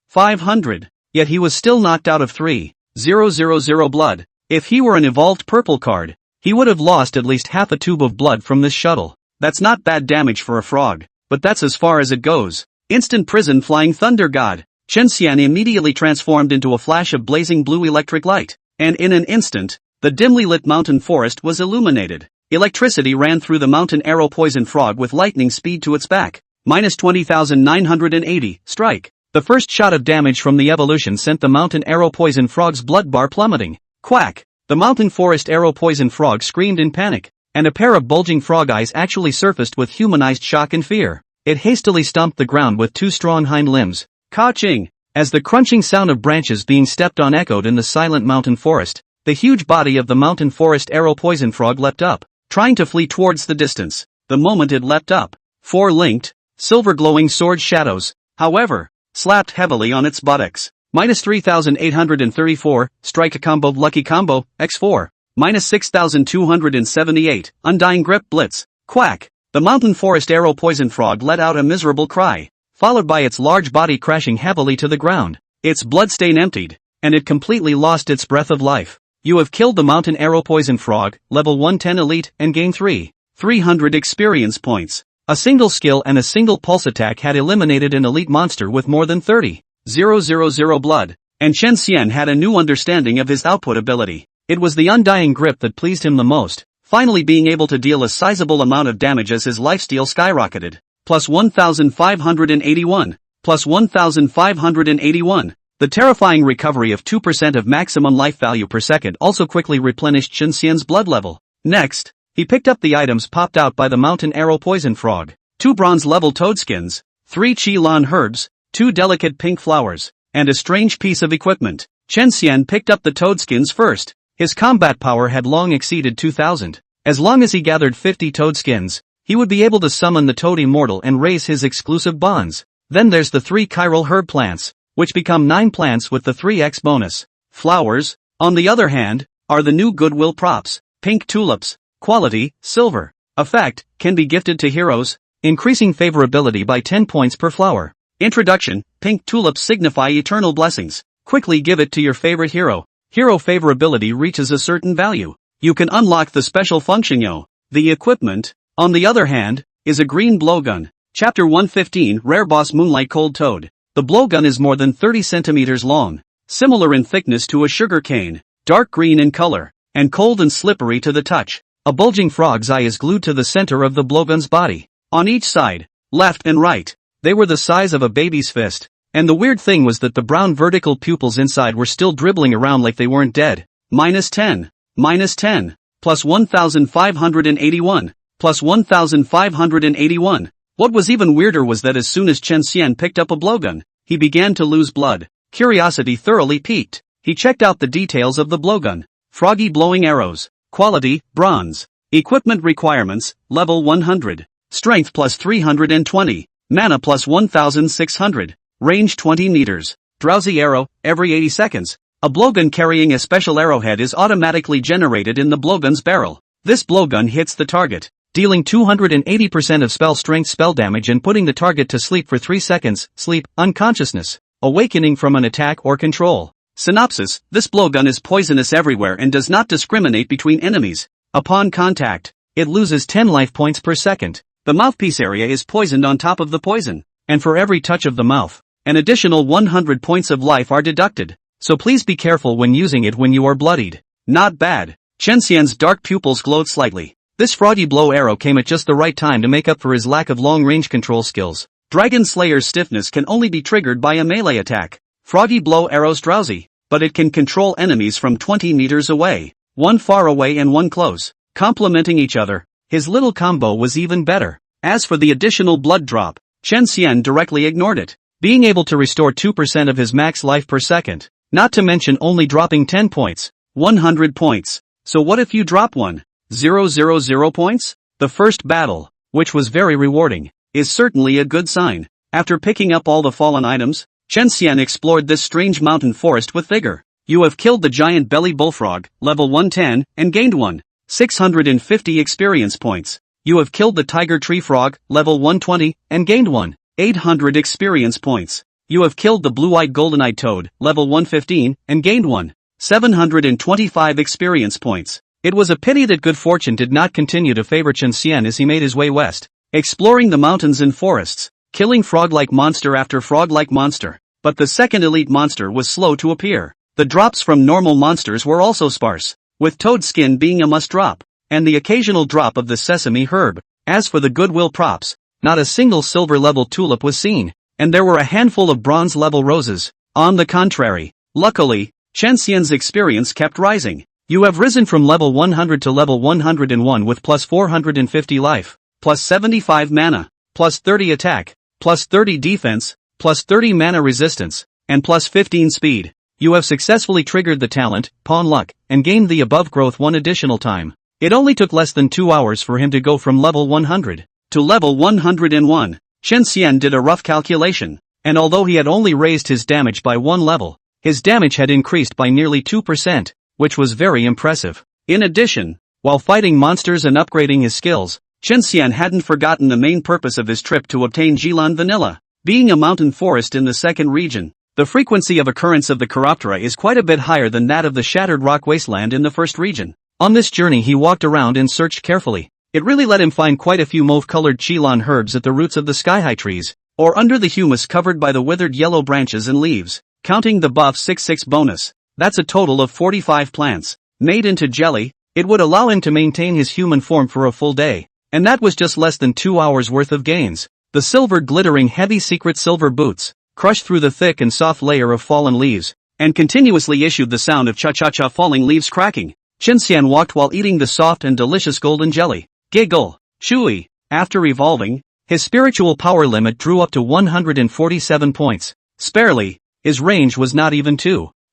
500. Yet he was still knocked out of 3,000 blood. If he were an evolved purple card, he would have lost at least half a tube of blood from this shuttle. That's not bad damage for a frog, but that's as far as it goes. Instant prison flying thunder god. Chen Xian immediately transformed into a flash of blazing blue electric light, and in an instant, the dimly lit mountain forest was illuminated. Electricity ran through the mountain arrow poison frog with lightning speed to its back. -20,980, strike. The first shot of damage from the evolution sent the mountain arrow poison frog's blood bar plummeting. Quack! The mountain forest arrow poison frog screamed in panic, and a pair of bulging frog eyes actually surfaced with humanized shock and fear. It hastily stomped the ground with two strong hind limbs. Ka-ching! As the crunching sound of branches being stepped on echoed in the silent mountain forest, the huge body of the mountain forest arrow poison frog leapt up, trying to flee towards the distance. The moment it leapt up, four linked, silver glowing sword shadows, however, slapped heavily on its buttocks. -3,834, strike a combo lucky combo, x4. -6,278, undying grip blitz, quack. The mountain forest arrow poison frog let out a miserable cry, followed by its large body crashing heavily to the ground. Its bloodstain emptied, and it completely lost its breath of life. You have killed the mountain arrow poison frog, level 110 elite, and gain 300 experience points. A single skill and a single pulse attack had eliminated an elite monster with more than 30,000 blood, and Chen Xian had a new understanding of his output ability. It was the undying grip that pleased him the most, finally being able to deal a sizable amount of damage as his lifesteal skyrocketed. +1,581, +1,581. The terrifying recovery of 2% of maximum life value per second also quickly replenished Chen Xian's blood level. Next, he picked up the items popped out by the mountain arrow poison frog. 2 bronze-level toadskins, 3 Qi-lan herbs, 2 delicate pink flowers, and a strange piece of equipment. Chen Xian picked up the toadskins first. His combat power had long exceeded 2,000. As long as he gathered 50 toadskins, he would be able to summon the toad immortal and raise his exclusive bonds. Then there's the 3 chiral herb plants, which become 9 plants with the 3x bonus. Flowers, on the other hand, are the new goodwill props. Pink tulips, quality, silver. Effect, can be gifted to heroes, increasing favorability by 10 points per flower. Introduction, pink tulips signify eternal blessings. Quickly give it to your favorite hero. Hero favorability reaches a certain value. You can unlock the special function yo. The equipment, on the other hand, is a green blowgun. Chapter 115 Rare Boss Moonlight Cold Toad. The blowgun is more than 30 centimeters long, similar in thickness to a sugar cane, dark green in color, and cold and slippery to the touch. A bulging frog's eye is glued to the center of the blowgun's body. On each side, left and right, they were the size of a baby's fist. And the weird thing was that the brown vertical pupils inside were still dribbling around like they weren't dead. -10, -10, +1,581, +1,581. What was even weirder was that as soon as Chen Xian picked up a blowgun, he began to lose blood. Curiosity thoroughly piqued. He checked out the details of the blowgun. Froggy blowing arrows. Quality, bronze. Equipment requirements, level 100. Strength +320. Mana +1,600. Range 20 meters. Drowsy arrow, every 80 seconds. A blowgun carrying a special arrowhead is automatically generated in the blowgun's barrel. This blowgun hits the target, dealing 280% of spell strength spell damage and putting the target to sleep for 3 seconds, sleep, unconsciousness, awakening from an attack or control. Synopsis, this blowgun is poisonous everywhere and does not discriminate between enemies. Upon contact, it loses 10 life points per second. The mouthpiece area is poisoned on top of the poison, and for every touch of the mouth, an additional 100 points of life are deducted, so please be careful when using it when you are bloodied. Not bad. Chen Xian's dark pupils glowed slightly. This froggy blow arrow came at just the right time to make up for his lack of long-range control skills. Dragon Slayer's stiffness can only be triggered by a melee attack. Froggy blow arrow's drowsy, but it can control enemies from 20 meters away, one far away and one close, complementing each other. His little combo was even better. As for the additional blood drop, Chen Xian directly ignored it, being able to restore 2% of his max life per second, not to mention only dropping 10 points, 100 points. So what if you drop 1,000 points? The first battle, which was very rewarding, is certainly a good sign. After picking up all the fallen items, Chen Xian explored this strange mountain forest with vigor. You have killed the giant belly bullfrog, level 110, and gained 650 experience points. You have killed the tiger tree frog, level 120, and gained 800 experience points. You have killed the blue-eyed golden-eyed toad, level 115, and gained 725 experience points. It was a pity that good fortune did not continue to favor Chen Xian as he made his way west, exploring the mountains and forests, killing frog-like monster after frog-like monster. But the second elite monster was slow to appear. The drops from normal monsters were also sparse, with toad skin being a must drop, and the occasional drop of the sesame herb. As for the goodwill props, not a single silver-level tulip was seen, and there were a handful of bronze-level roses. On the contrary, luckily, Chen Xian's experience kept rising. You have risen from level 100 to level 101 with plus 450 life, plus 75 mana, plus 30 attack, plus 30 defense, plus 30 mana resistance, and plus 15 speed. You have successfully triggered the talent, Pawn Luck, and gained the above growth one additional time. It only took less than 2 hours for him to go from level 100 to level 101. Chen Xian did a rough calculation, and although he had only raised his damage by 1 level, his damage had increased by nearly 2%, which was very impressive. In addition, while fighting monsters and upgrading his skills, Chen Xian hadn't forgotten the main purpose of his trip to obtain Jilan Vanilla. Being a mountain forest in the second region, the frequency of occurrence of the Chiroptera is quite a bit higher than that of the Shattered Rock Wasteland in the first region. On this journey he walked around and searched carefully. It really let him find quite a few mauve-colored Qilin herbs at the roots of the sky-high trees, or under the humus covered by the withered yellow branches and leaves. Counting the buff 6/6 bonus, that's a total of 45 plants. Made into jelly, it would allow him to maintain his human form for a full day. And that was just less than 2 hours worth of gains. The silver glittering heavy secret silver boots crushed through the thick and soft layer of fallen leaves, and continuously issued the sound of cha-cha-cha falling leaves cracking. Chen Xian walked while eating the soft and delicious golden jelly. Giggle. Chewy. After evolving, his spiritual power limit drew up to 147 points. Sparely, his range was not even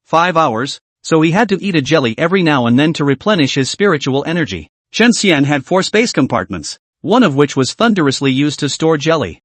5 hours, so he had to eat a jelly every now and then to replenish his spiritual energy. Chen Xian had 4 space compartments, one of which was thunderously used to store jelly.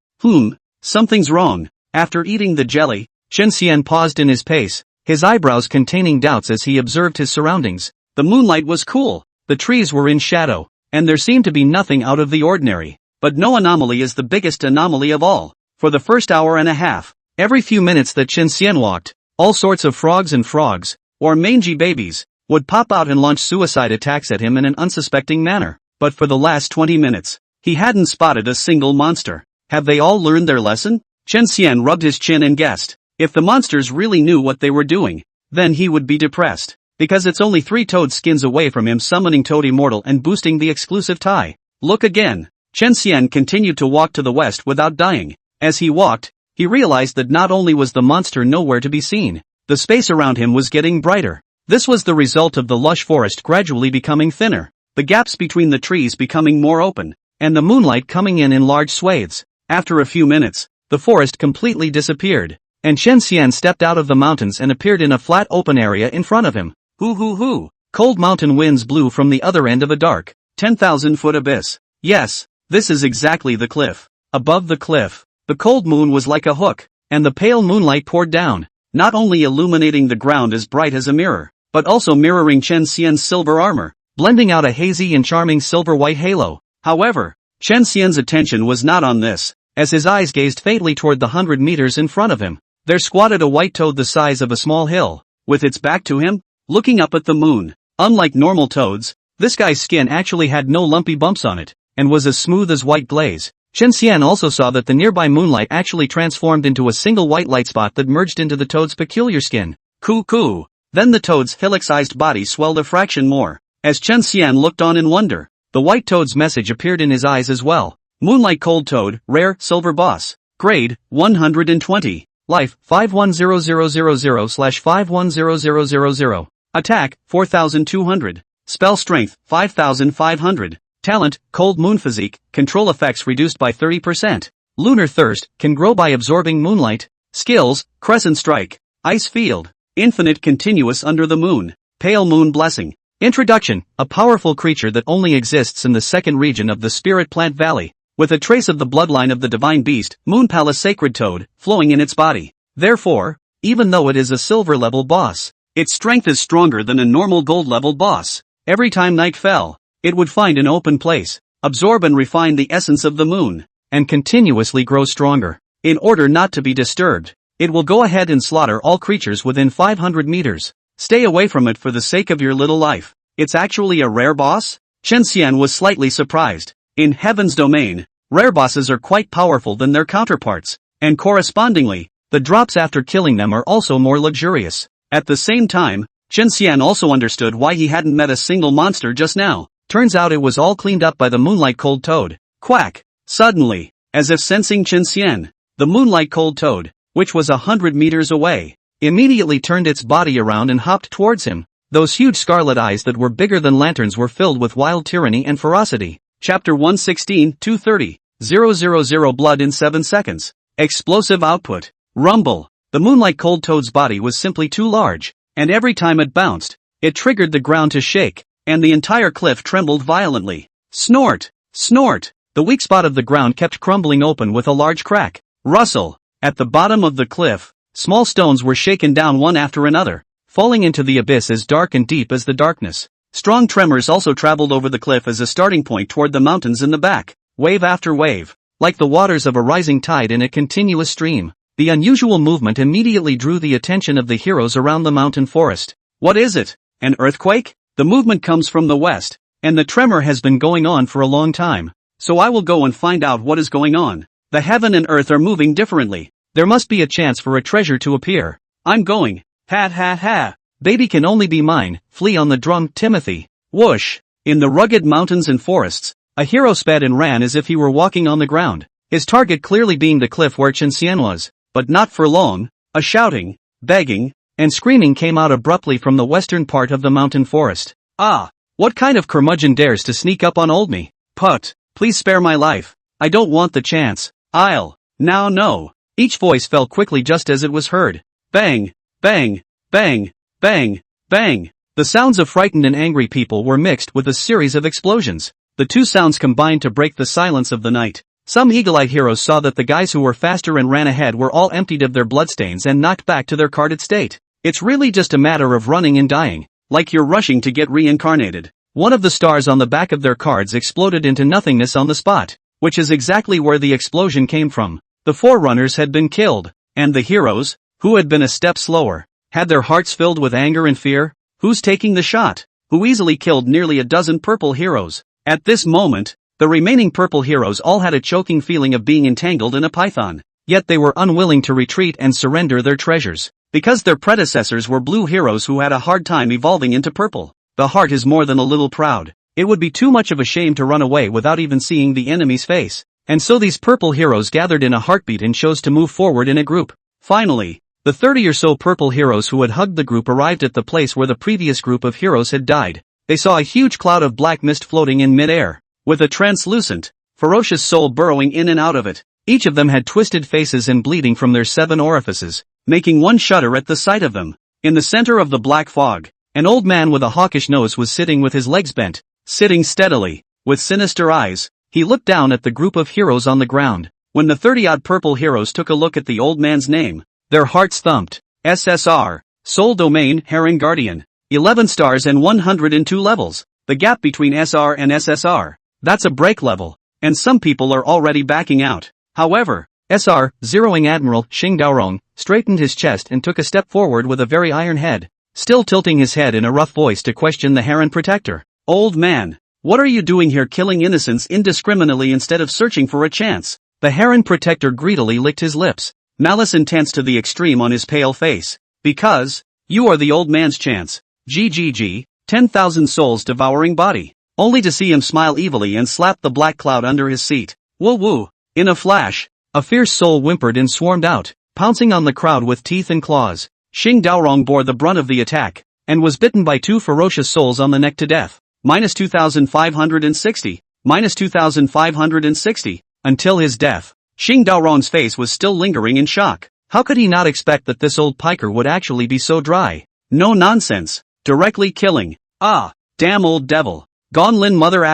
Something's wrong. After eating the jelly, Chen Xian paused in his pace, his eyebrows containing doubts as he observed his surroundings. The moonlight was cool, the trees were in shadow, and there seemed to be nothing out of the ordinary. But no anomaly is the biggest anomaly of all. For the first hour and a half, every few minutes that Chen Xian walked, all sorts of frogs, or mangy babies, would pop out and launch suicide attacks at him in an unsuspecting manner. But for the last 20 minutes, he hadn't spotted a single monster. Have they all learned their lesson? Chen Xian rubbed his chin and guessed. If the monsters really knew what they were doing, then he would be depressed. Because it's only 3 toad skins away from him summoning Toad Immortal and boosting the exclusive tie. Look again. Chen Xian continued to walk to the west without dying. As he walked, he realized that not only was the monster nowhere to be seen, the space around him was getting brighter. This was the result of the lush forest gradually becoming thinner, the gaps between the trees becoming more open, and the moonlight coming in large swathes. After a few minutes, the forest completely disappeared, and Chen Xian stepped out of the mountains and appeared in a flat open area in front of him. Hoo. Cold mountain winds blew from the other end of a dark, 10,000-foot abyss. Yes, this is exactly the cliff. Above the cliff, the cold moon was like a hook, and the pale moonlight poured down, not only illuminating the ground as bright as a mirror, but also mirroring Chen Xian's silver armor, blending out a hazy and charming silver-white halo. However, Chen Xian's attention was not on this. As his eyes gazed faintly toward the 100 meters in front of him, there squatted a white toad the size of a small hill, with its back to him, looking up at the moon. Unlike normal toads, this guy's skin actually had no lumpy bumps on it, and was as smooth as white glaze. Chen Xian also saw that the nearby moonlight actually transformed into a single white light spot that merged into the toad's peculiar skin. Coo. Then the toad's hillock-sized body swelled a fraction more. As Chen Xian looked on in wonder, the white toad's message appeared in his eyes as well. Moonlight Cold Toad, Rare, Silver Boss. Grade, 120. Life, 510000/510000. Attack, 4200. Spell Strength, 5500. Talent, Cold Moon Physique, Control Effects reduced by 30%. Lunar Thirst, can grow by absorbing moonlight. Skills, Crescent Strike. Ice Field. Infinite Continuous Under the Moon. Pale Moon Blessing. Introduction, a powerful creature that only exists in the second region of the Spirit Plant Valley. with a trace of the bloodline of the divine beast, Moon Palace Sacred Toad, flowing in its body. Therefore, even though it is a silver-level boss, its strength is stronger than a normal gold-level boss. Every time night fell, it would find an open place, absorb and refine the essence of the moon, and continuously grow stronger. In order not to be disturbed, it will go ahead and slaughter all creatures within 500 meters. Stay away from it for the sake of your little life. It's actually a rare boss? Chen Xian was slightly surprised. In Heaven's domain, rare bosses are quite powerful than their counterparts, and correspondingly, the drops after killing them are also more luxurious. At the same time, Chen Xian also understood why he hadn't met a single monster just now. Turns out it was all cleaned up by the Moonlight Cold Toad. Quack! Suddenly, as if sensing Chen Xian, the Moonlight Cold Toad, which was 100 meters away, immediately turned its body around and hopped towards him. Those huge scarlet eyes that were bigger than lanterns were filled with wild tyranny and ferocity. Chapter 116, 230, 000 Blood in 7 seconds. Explosive output. Rumble. The Moonlight Cold Toad's body was simply too large, and every time it bounced, it triggered the ground to shake, and the entire cliff trembled violently. Snort! Snort! The weak spot of the ground kept crumbling open with a large crack. Rustle. At the bottom of the cliff, small stones were shaken down one after another, falling into the abyss as dark and deep as the darkness. Strong tremors also traveled over the cliff as a starting point toward the mountains in the back, wave after wave, like the waters of a rising tide in a continuous stream. The unusual movement immediately drew the attention of the heroes around the mountain forest. What is it? An earthquake? The movement comes from the west, and the tremor has been going on for a long time. So I will go and find out what is going on. The heaven and earth are moving differently. There must be a chance for a treasure to appear. I'm going. Ha ha ha. Baby can only be mine. Flee on the drum, Timothy. Whoosh. In the rugged mountains and forests, a hero sped and ran as if he were walking on the ground. His target clearly being the cliff where Chen Xian was. But not for long. A shouting, begging, and screaming came out abruptly from the western part of the mountain forest. Ah! What kind of curmudgeon dares to sneak up on old me? Put! Please spare my life. I don't want the chance. I'll. Now no. Each voice fell quickly just as it was heard. Bang! Bang! Bang! Bang! Bang! The sounds of frightened and angry people were mixed with a series of explosions. The two sounds combined to break the silence of the night. Some eagle-eyed heroes saw that the guys who were faster and ran ahead were all emptied of their bloodstains and knocked back to their carded state. It's really just a matter of running and dying, like you're rushing to get reincarnated. One of the stars on the back of their cards exploded into nothingness on the spot, which is exactly where the explosion came from. The forerunners had been killed, and the heroes, who had been a step slower, had their hearts filled with anger and fear. Who's taking the shot? Who easily killed nearly a dozen purple heroes? At this moment, the remaining purple heroes all had a choking feeling of being entangled in a python, yet they were unwilling to retreat and surrender their treasures, because their predecessors were blue heroes who had a hard time evolving into purple. The heart is more than a little proud. It would be too much of a shame to run away without even seeing the enemy's face, and so these purple heroes gathered in a heartbeat and chose to move forward in a group. Finally, the 30 or so purple heroes who had hugged the group arrived at the place where the previous group of heroes had died. They saw a huge cloud of black mist floating in mid-air, with a translucent, ferocious soul burrowing in and out of it. Each of them had twisted faces and bleeding from their 7 orifices, making one shudder at the sight of them. In the center of the black fog, an old man with a hawkish nose was sitting with his legs bent, sitting steadily, with sinister eyes. He looked down at the group of heroes on the ground. When the 30-odd purple heroes took a look at the old man's name, their hearts thumped. SSR, Soul Domain Heron Guardian, 11 stars and 102 levels. The gap between SR and SSR, that's a break level, and some people are already backing out. However, SR, zeroing Admiral Xing Daorong, straightened his chest and took a step forward with a very iron head, still tilting his head in a rough voice to question the Heron Protector. Old man, what are you doing here killing innocents indiscriminately instead of searching for a chance? The Heron Protector greedily licked his lips, malice intense to the extreme on his pale face. Because, you are the old man's chance. GGG, 10,000 souls devouring body. Only to see him smile evilly and slap the black cloud under his seat. Woo woo. In a flash, a fierce soul whimpered and swarmed out, pouncing on the crowd with teeth and claws. Xing Daorong bore the brunt of the attack, and was bitten by 2 ferocious souls on the neck to death. Minus 2,560. Minus 2,560. Until his death. Xing Daorong's face was still lingering in shock. How could he not expect that this old piker would actually be so dry? No nonsense. Directly killing. Ah, damn old devil. Gone Lin mother *********.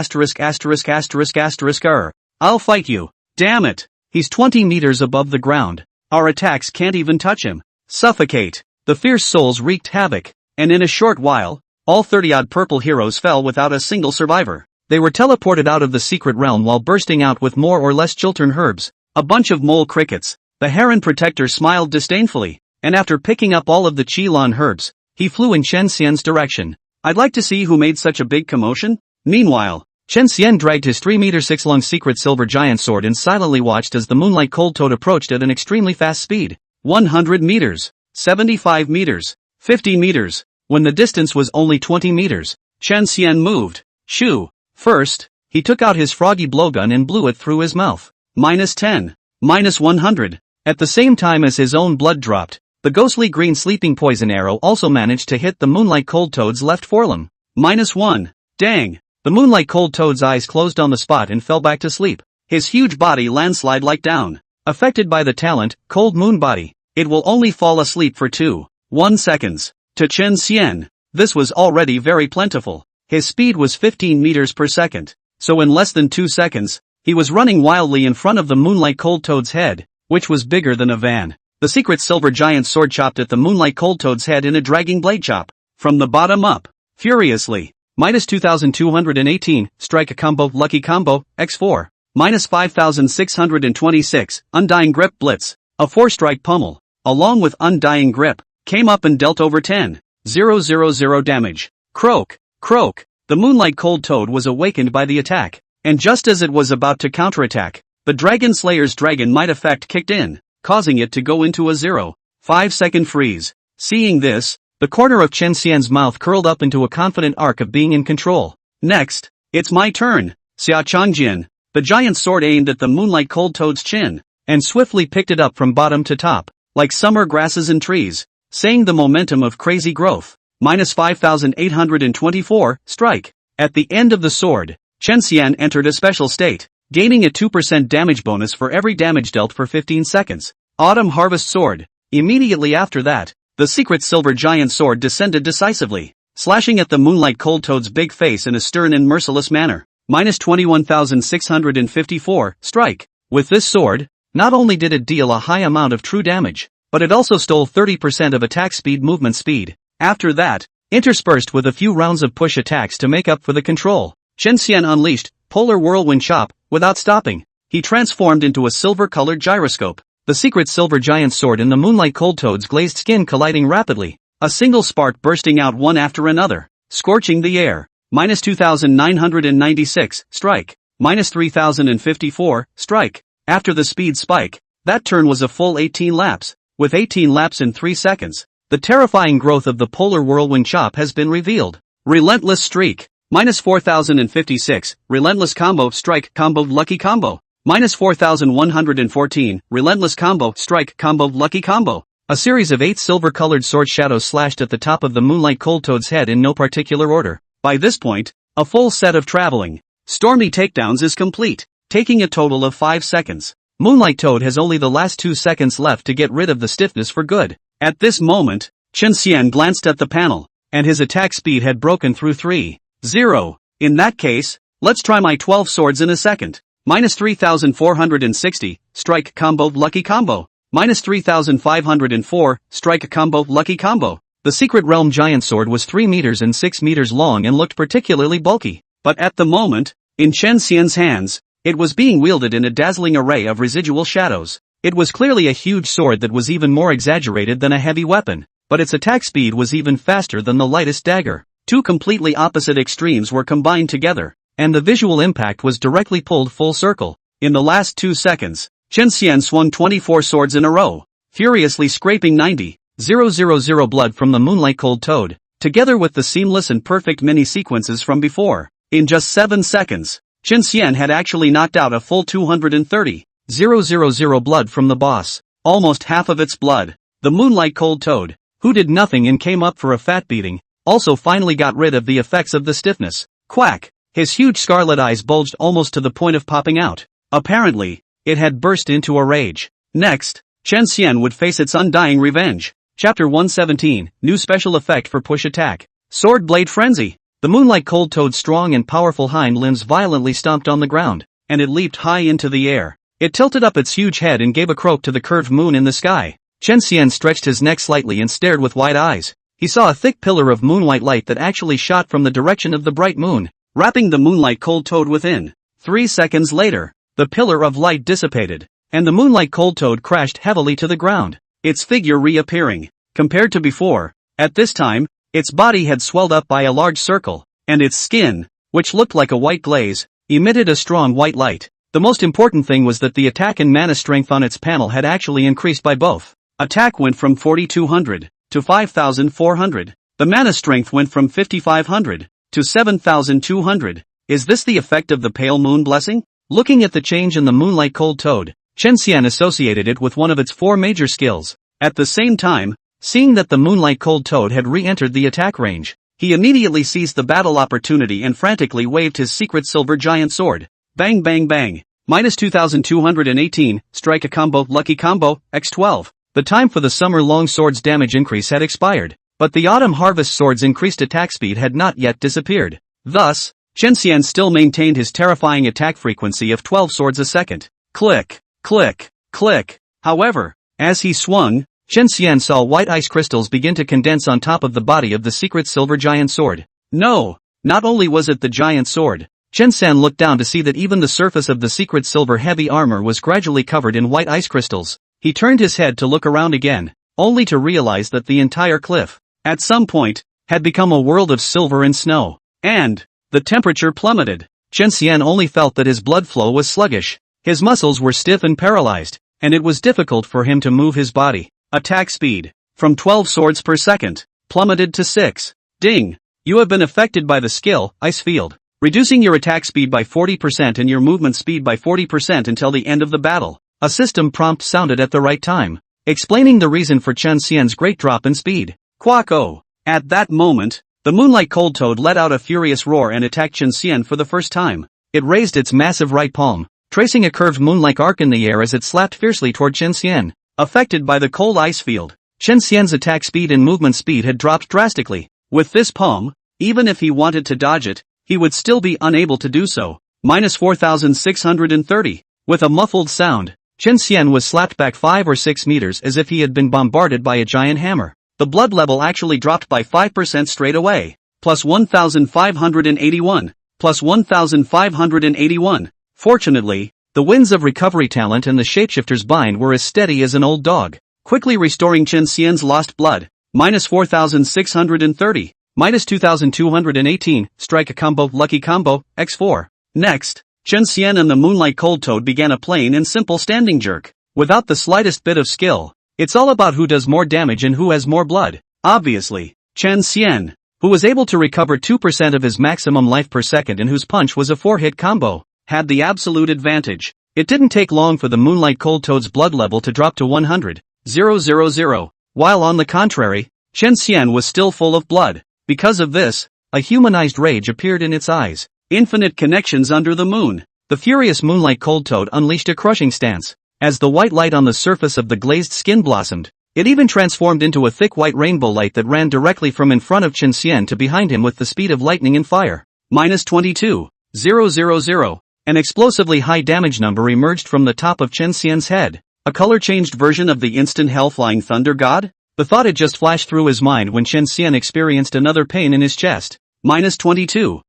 I'll fight you. Damn it. He's 20 meters above the ground. Our attacks can't even touch him. Suffocate. The fierce souls wreaked havoc, and in a short while, all 30-odd purple heroes fell without a single survivor. They were teleported out of the secret realm while bursting out with more or less chiltern herbs, a bunch of mole crickets. The heron protector smiled disdainfully, and after picking up all of the Qilin herbs, he flew in Chen Xian's direction. I'd like to see who made such a big commotion. Meanwhile, Chen Xian dragged his 3-meter-6 long secret silver giant sword and silently watched as the Moonlight Cold Toad approached at an extremely fast speed. 100 meters, 75 meters, 50 meters. When the distance was only 20 meters, Chen Xian moved. Shoo! First, he took out his froggy blowgun and blew it through his mouth. -10, -100. At the same time as his own blood dropped, the ghostly green sleeping poison arrow also managed to hit the Moonlight Cold Toad's left forelimb. -1. Dang! The Moonlight Cold Toad's eyes closed on the spot and fell back to sleep. His huge body landslide-like down. Affected by the talent, Cold Moon Body, it will only fall asleep for 2.1 seconds. To Chen Xian, this was already very plentiful. His speed was 15 meters per second, so in less than 2 seconds, he was running wildly in front of the Moonlight Cold Toad's head, which was bigger than a van. The secret silver giant sword chopped at the Moonlight Cold Toad's head in a dragging blade chop, from the bottom up, furiously. -2218, strike combo, lucky combo, x4. -5626, undying grip blitz, a 4-strike pummel, along with undying grip, came up and dealt over 10,000 damage. Croak, croak. The Moonlight Cold Toad was awakened by the attack, and just as it was about to counterattack, the Dragon Slayer's Dragon Might effect kicked in, causing it to go into a 0.5-second freeze. Seeing this, the corner of Chen Xian's mouth curled up into a confident arc of being in control. Next, it's my turn. Xia Changjin. The giant sword aimed at the Moonlight Cold Toad's chin, and swiftly picked it up from bottom to top, like summer grasses and trees, saying the momentum of crazy growth. -5824, strike. At the end of the sword, Chen Xian entered a special state, gaining a 2% damage bonus for every damage dealt for 15 seconds. Autumn Harvest Sword. Immediately after that, the secret silver giant sword descended decisively, slashing at the Moonlight Cold Toad's big face in a stern and merciless manner. -21,654, strike. With this sword, not only did it deal a high amount of true damage, but it also stole 30% of attack speed movement speed. After that, interspersed with a few rounds of push attacks to make up for the control, Chen Xian unleashed Polar Whirlwind Chop, without stopping. He transformed into a silver-colored gyroscope, the secret silver giant sword and the Moonlight Cold Toad's glazed skin colliding rapidly, a single spark bursting out one after another, scorching the air. -2996, strike. -3054, strike. After the speed spike, that turn was a full 18 laps. With 18 laps in 3 seconds, the terrifying growth of the Polar Whirlwind Chop has been revealed. Relentless Streak. -4056, Relentless Combo, strike, combo, lucky combo. -4114, Relentless Combo, strike, combo, lucky combo. A series of 8 silver-colored sword shadows slashed at the top of the Moonlight Cold Toad's head in no particular order. By this point, a full set of traveling stormy takedowns is complete, taking a total of 5 seconds. Moonlight Toad has only the last 2 seconds left to get rid of the stiffness for good. At this moment, Chen Xian glanced at the panel, and his attack speed had broken through 3.0. In that case, let's try my 12 swords in a second. -3460, strike combo, lucky combo. -3504, strike combo, lucky combo. The Secret Realm Giant Sword was 3 meters and 6 meters long and looked particularly bulky, but at the moment, in Chen Xian's hands, it was being wielded in a dazzling array of residual shadows. It was clearly a huge sword that was even more exaggerated than a heavy weapon, but its attack speed was even faster than the lightest dagger. Two completely opposite extremes were combined together, and the visual impact was directly pulled full circle. In the last 2 seconds, Chen Xian swung 24 swords in a row, furiously scraping 90,000 blood from the Moonlight Cold Toad, together with the seamless and perfect mini-sequences from before. In just 7 seconds, Chen Xian had actually knocked out a full 230,000 blood from the boss, almost half of its blood. The Moonlight Cold Toad, who did nothing and came up for a fat beating, also finally got rid of the effects of the stiffness. Quack! His huge scarlet eyes bulged almost to the point of popping out. Apparently, it had burst into a rage. Next, Chen Xian would face its undying revenge. Chapter 117, New Special Effect for Push Attack. Sword Blade Frenzy. The Moonlight Cold Toad's strong and powerful hind limbs violently stomped on the ground, and it leaped high into the air. It tilted up its huge head and gave a croak to the curved moon in the sky. Chen Xian stretched his neck slightly and stared with wide eyes. He saw a thick pillar of moonlight light that actually shot from the direction of the bright moon, wrapping the moonlight cold toad within. 3 seconds later, the pillar of light dissipated, and the moonlight cold toad crashed heavily to the ground, its figure reappearing. Compared to before, at this time, its body had swelled up by a large circle, and its skin, which looked like a white glaze, emitted a strong white light. The most important thing was that the attack and mana strength on its panel had actually increased by both. Attack went from 4200 to 5400. The mana strength went from 5500 to 7200. Is this the effect of the pale moon blessing? Looking at the change in the moonlight cold toad, Chen Xian associated it with one of its 4 major skills. At the same time, seeing that the moonlight cold toad had re-entered the attack range, he immediately seized the battle opportunity and frantically waved his secret silver giant sword. Bang bang bang. Minus 2218, strike a combo, lucky combo, x12. The time for the summer long sword's damage increase had expired, but the autumn harvest sword's increased attack speed had not yet disappeared. Thus, Chen Xian still maintained his terrifying attack frequency of 12 swords a second. Click, click, click. However, as he swung, Chen Xian saw white ice crystals begin to condense on top of the body of the secret silver giant sword. No, not only was it the giant sword. Chen Xian looked down to see that even the surface of the secret silver heavy armor was gradually covered in white ice crystals. He turned his head to look around again, only to realize that the entire cliff, at some point, had become a world of silver and snow. And the temperature plummeted. Chen Xian only felt that his blood flow was sluggish. His muscles were stiff and paralyzed, and it was difficult for him to move his body. Attack speed, from 12 swords per second, plummeted to 6. Ding! You have been affected by the skill, Ice Field, reducing your attack speed by 40% and your movement speed by 40% until the end of the battle. A system prompt sounded at the right time, explaining the reason for Chen Xian's great drop in speed. Quack-o! At that moment, the moonlight cold toad let out a furious roar and attacked Chen Xian for the first time. It raised its massive right palm, tracing a curved moon-like arc in the air as it slapped fiercely toward Chen Xian. Affected by the cold ice field, Chen Xian's attack speed and movement speed had dropped drastically. With this palm, even if he wanted to dodge it, he would still be unable to do so. Minus 4630. With a muffled sound, Chen Xian was slapped back 5 or 6 meters as if he had been bombarded by a giant hammer. The blood level actually dropped by 5% straight away. Plus 1581. Plus 1581. Fortunately, the winds of recovery talent and the shapeshifter's bind were as steady as an old dog, quickly restoring Chen Xian's lost blood. Minus 4630. Minus 2218, strike a combo, lucky combo, x4. Next, Chen Xian and the moonlight cold toad began a plain and simple standing jerk, without the slightest bit of skill. It's all about who does more damage and who has more blood. Obviously, Chen Xian, who was able to recover 2% of his maximum life per second and whose punch was a 4-hit combo, had the absolute advantage. It didn't take long for the moonlight cold toad's blood level to drop to 100,000, while on the contrary, Chen Xian was still full of blood. Because of this, a humanized rage appeared in its eyes. Infinite connections under the moon. The furious moonlight cold toad unleashed a crushing stance. As the white light on the surface of the glazed skin blossomed, it even transformed into a thick white rainbow light that ran directly from in front of Chen Xian to behind him with the speed of lightning and fire. Minus 22,000. An explosively high damage number emerged from the top of Chen Xian's head. A color-changed version of the instant hell-flying thunder god? The thought had just flashed through his mind when Chen Xian experienced another pain in his chest. Minus 22,000.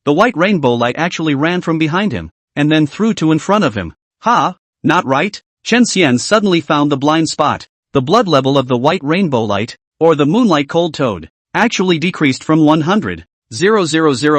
The white rainbow light actually ran from behind him, and then through to in front of him. Ha! Not right? Chen Xian suddenly found the blind spot. The blood level of the white rainbow light, or the moonlight cold toad, actually decreased from 100,000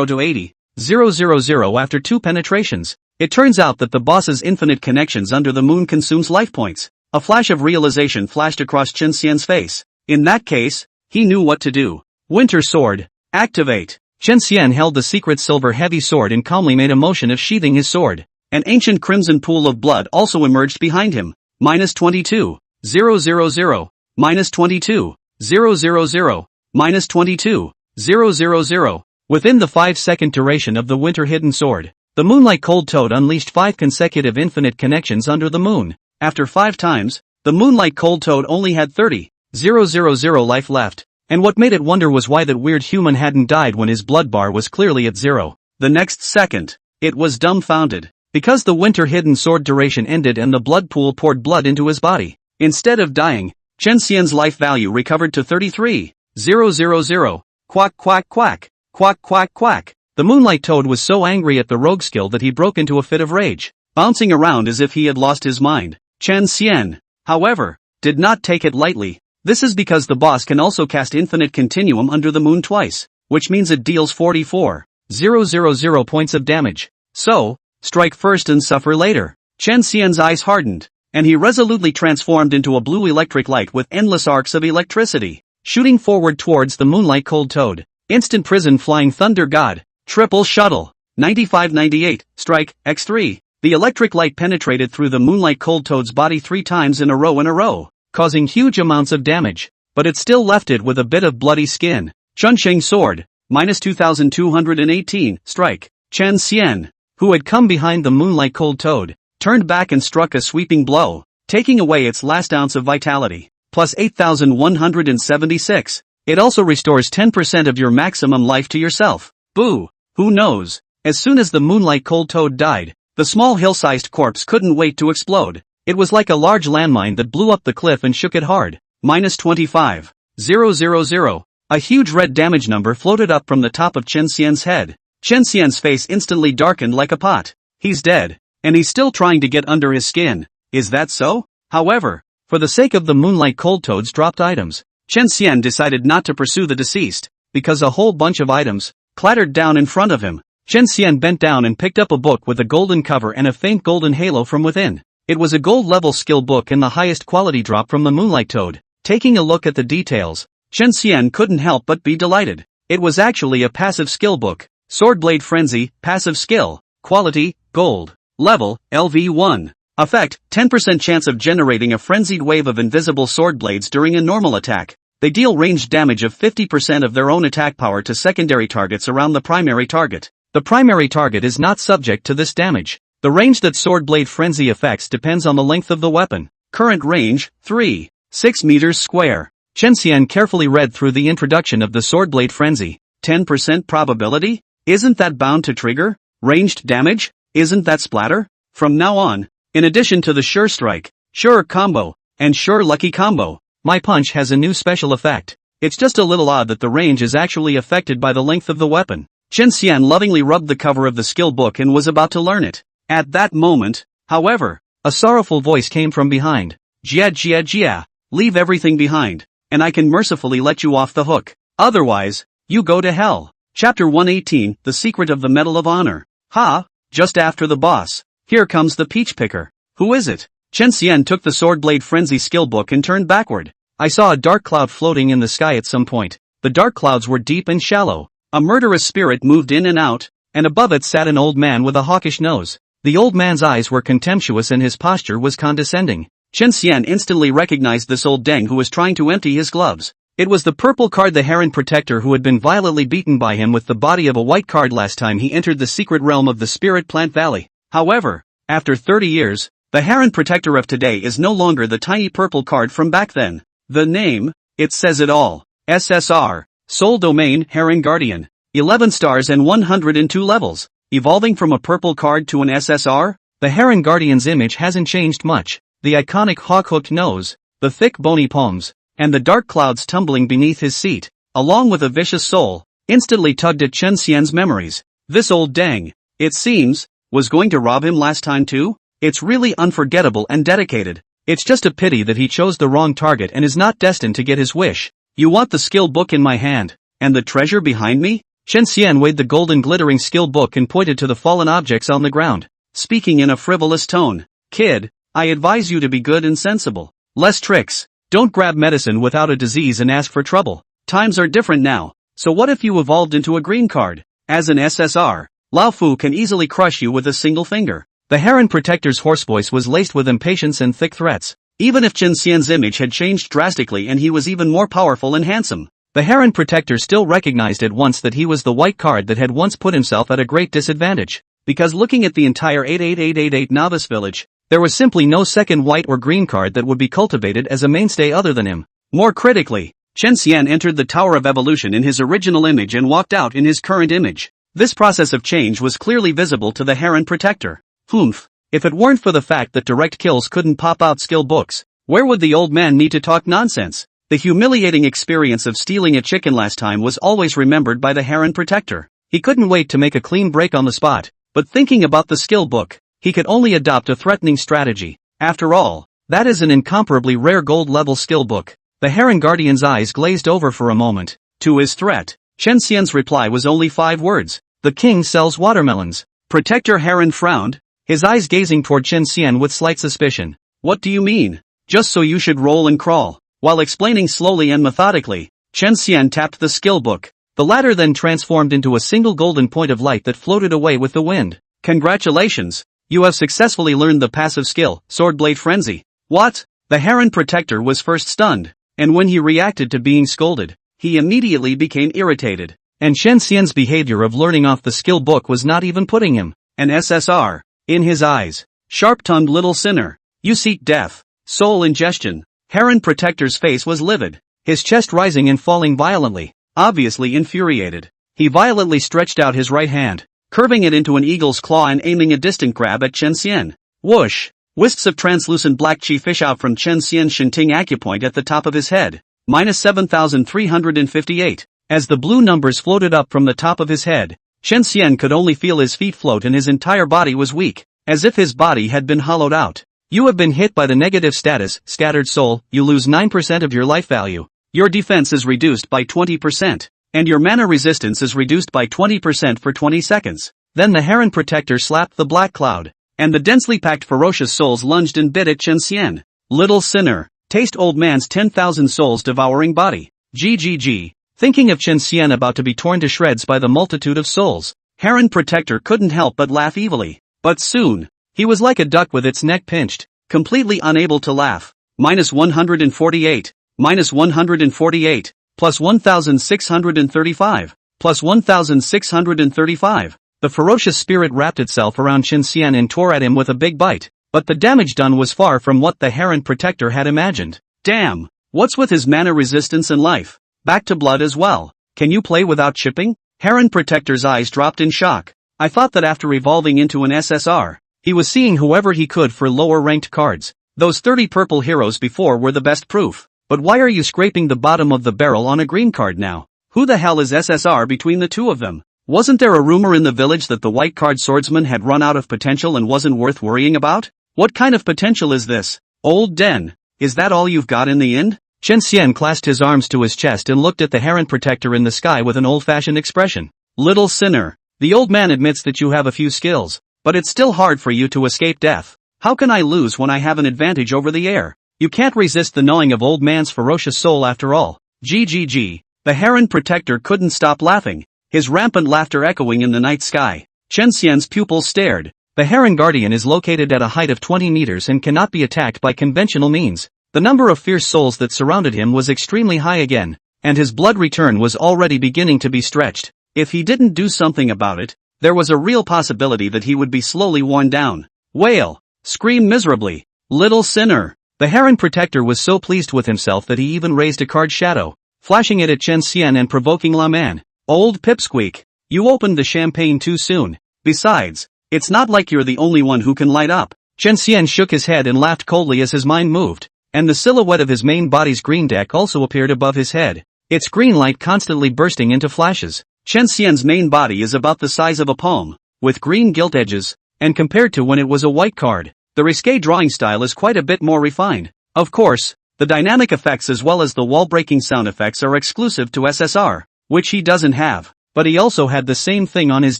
to 80,000 after 2 penetrations. It turns out that the boss's infinite connections under the moon consumes life points. A flash of realization flashed across Chen Xian's face. In that case, he knew what to do. Winter Sword, activate. Chen Xian held the secret silver heavy sword and calmly made a motion of sheathing his sword. An ancient crimson pool of blood also emerged behind him. Minus 22,000. Minus 22,000. Minus 22,000. Within the 5-second duration of the winter hidden sword, the moonlight cold toad unleashed 5 consecutive infinite connections under the moon. After 5 times, the moonlight cold toad only had 30,000 life left. And what made it wonder was why that weird human hadn't died when his blood bar was clearly at 0. The next second, It was dumbfounded. Because the winter hidden sword duration ended and the blood pool poured blood into his body. Instead of dying, Chen Xian's life value recovered to 33,000. Quack quack quack. Quack quack quack. The Moonlight Toad was so angry at the rogue skill that he broke into a fit of rage, bouncing around as if he had lost his mind. Chen Xian, however, did not take it lightly. This is because the boss can also cast Infinite Continuum under the moon twice, which means it deals 44,000 points of damage. So, strike first and suffer later. Chen Xian's eyes hardened, and he resolutely transformed into a blue electric light with endless arcs of electricity, shooting forward towards the Moonlight Cold Toad. Instant Prison Flying Thunder God. Triple Shuttle. 95-98, strike, x3. The electric light penetrated through the Moonlight Cold Toad's body 3 times in a row, causing huge amounts of damage, but it still left it with a bit of bloody skin. Chunsheng Sword. -2218, strike. Chen Xian, who had come behind the Moonlight Cold Toad, turned back and struck a sweeping blow, taking away its last ounce of vitality. Plus 8176. It also restores 10% of your maximum life to yourself. Boo! Who knows? As soon as the Moonlight Cold Toad died, the small hill-sized corpse couldn't wait to explode. It was like a large landmine that blew up the cliff and shook it hard. -25,000. A huge red damage number floated up from the top of Chen Xian's head. Chen Xian's face instantly darkened like a pot. He's dead, and he's still trying to get under his skin. Is that so? However, for the sake of the Moonlight Cold Toad's dropped items, Chen Xian decided not to pursue the deceased, because a whole bunch of items clattered down in front of him. Chen Xian bent down and picked up a book with a golden cover and a faint golden halo from within. It was a gold-level skill book and the highest quality drop from the Moonlight Toad. Taking a look at the details, Chen Xian couldn't help but be delighted. It was actually a passive skill book. Swordblade Frenzy, passive skill, quality, gold, level, LV1. Effect, 10% chance of generating a frenzied wave of invisible sword blades during a normal attack. They deal ranged damage of 50% of their own attack power to secondary targets around the primary target. The primary target is not subject to this damage. The range that Swordblade Frenzy affects depends on the length of the weapon. Current range, 3.6 meters square. Chen Xian carefully read through the introduction of the Swordblade Frenzy. 10% probability? Isn't that bound to trigger? Ranged damage? Isn't that splatter? From now on, in addition to the Sure Strike, Sure Combo, and Sure Lucky Combo, my punch has a new special effect. It's just a little odd that the range is actually affected by the length of the weapon. Chen Xian lovingly rubbed the cover of the skill book and was about to learn it. At that moment, however, a sorrowful voice came from behind. Jia, leave everything behind, and I can mercifully let you off the hook. Otherwise, you go to hell. Chapter 118, The Secret of the Medal of Honor. Ha! Just after the boss. Here comes the peach picker. Who is it? Chen Xian took the Swordblade Frenzy skill book and turned backward. I saw a dark cloud floating in the sky at some point. The dark clouds were deep and shallow. A murderous spirit moved in and out, and above it sat an old man with a hawkish nose. The old man's eyes were contemptuous and his posture was condescending. Chen Xian instantly recognized this old deng who was trying to empty his gloves. It was the purple card, the Heron Protector, who had been violently beaten by him with the body of a white card last time he entered the secret realm of the Spirit Plant Valley. However, after 30 years, the Heron Protector of today is no longer the tiny purple card from back then. The name, it says it all. SSR, Soul Domain Heron Guardian. 11 stars and 102 levels. Evolving from a purple card to an SSR, the Heron Guardian's image hasn't changed much. The iconic hawk-hooked nose, the thick bony palms, and the dark clouds tumbling beneath his seat, along with a vicious soul, instantly tugged at Chen Xian's memories. This old deng, it seems, was going to rob him last time too? It's really unforgettable and dedicated. It's just a pity that he chose the wrong target and is not destined to get his wish. You want the skill book in my hand, and the treasure behind me? Chen Xian weighed the golden glittering skill book and pointed to the fallen objects on the ground, speaking in a frivolous tone. Kid, I advise you to be good and sensible. Less tricks. Don't grab medicine without a disease and ask for trouble. Times are different now, so what if you evolved into a green card? As an SSR, Lao Fu can easily crush you with a single finger. The Heron Protector's hoarse voice was laced with impatience and thick threats. Even if Chen Xian's image had changed drastically and he was even more powerful and handsome, the Heron Protector still recognized at once that he was the white card that had once put himself at a great disadvantage. Because looking at the entire 88888 novice village, there was simply no second white or green card that would be cultivated as a mainstay other than him. More critically, Chen Xian entered the Tower of Evolution in his original image and walked out in his current image. This process of change was clearly visible to the Harem Protector. Humph. If it weren't for the fact that direct kills couldn't pop out skill books, where would the old man need to talk nonsense? The humiliating experience of stealing a chicken last time was always remembered by the Harem Protector. He couldn't wait to make a clean break on the spot, but thinking about the skill book, he could only adopt a threatening strategy. After all, that is an incomparably rare gold-level skill book. The Harem Guardian's eyes glazed over for a moment. To his threat, Chen Xian's reply was only 5 words. The king sells watermelons. Protector Harem frowned, his eyes gazing toward Chen Xian with slight suspicion. What do you mean? Just so you should roll and crawl. While explaining slowly and methodically, Chen Xian tapped the skill book. The latter then transformed into a single golden point of light that floated away with the wind. Congratulations! You have successfully learned the passive skill, Swordblade Frenzy. What? The Harem Protector was first stunned, and when he reacted to being scolded, he immediately became irritated. And Chen Xian's behavior of learning off the skill book was not even putting him, an SSR, in his eyes. Sharp-tongued little sinner. You seek death. Soul ingestion. Harem Protector's face was livid, his chest rising and falling violently, obviously infuriated. He violently stretched out his right hand, curving it into an eagle's claw and aiming a distant grab at Chen Xian. Whoosh! Wisps of translucent black chi fish out from Chen Xian's Shinting acupoint at the top of his head. Minus 7,358. As the blue numbers floated up from the top of his head, Chen Xian could only feel his feet float and his entire body was weak, as if his body had been hollowed out. You have been hit by the negative status, Scattered Soul, you lose 9% of your life value. Your defense is reduced by 20%, and your mana resistance is reduced by 20% for 20 seconds. Then the Harem Protector slapped the black cloud, and the densely packed ferocious souls lunged and bit at Chen Xian. Little sinner, taste old man's 10,000 souls devouring body. GGG. Thinking of Chen Xian about to be torn to shreds by the multitude of souls, Harem Protector couldn't help but laugh evilly. But soon, he was like a duck with its neck pinched, completely unable to laugh. Minus 148, minus 148, plus 1,635, plus 1,635. The ferocious spirit wrapped itself around Chen Xian and tore at him with a big bite, but the damage done was far from what the Harem Protector had imagined. Damn! What's with his mana resistance and life? Back to blood as well. Can you play without chipping? Harem Protector's eyes dropped in shock. I thought that after evolving into an SSR, he was seeing whoever he could for lower ranked cards. Those 30 purple heroes before were the best proof. But why are you scraping the bottom of the barrel on a green card now? Who the hell is SSR between the two of them? Wasn't there a rumor in the village that the white card swordsman had run out of potential and wasn't worth worrying about? What kind of potential is this? Old Den, is that all you've got in the end? Chen Xian clasped his arms to his chest and looked at the Harem Protector in the sky with an old-fashioned expression. Little sinner, the old man admits that you have a few skills, but it's still hard for you to escape death. How can I lose when I have an advantage over the air? You can't resist the gnawing of old man's ferocious soul after all. GGG. The Harem Protector couldn't stop laughing, his rampant laughter echoing in the night sky. Chen Xian's pupils stared. The Harem Guardian is located at a height of 20 meters and cannot be attacked by conventional means. The number of fierce souls that surrounded him was extremely high again, and his blood return was already beginning to be stretched. If he didn't do something about it, there was a real possibility that he would be slowly worn down. Wail! Scream miserably! Little sinner! The Harem Protector was so pleased with himself that he even raised a card shadow, flashing it at Chen Xian and provoking La Man. Old Pipsqueak! You opened the champagne too soon. Besides, it's not like you're the only one who can light up. Chen Xian shook his head and laughed coldly as his mind moved. And the silhouette of his main body's green deck also appeared above his head, its green light constantly bursting into flashes. Chen Xian's main body is about the size of a palm, with green gilt edges, and compared to when it was a white card, the risque drawing style is quite a bit more refined. Of course, the dynamic effects as well as the wall-breaking sound effects are exclusive to SSR, which he doesn't have, but he also had the same thing on his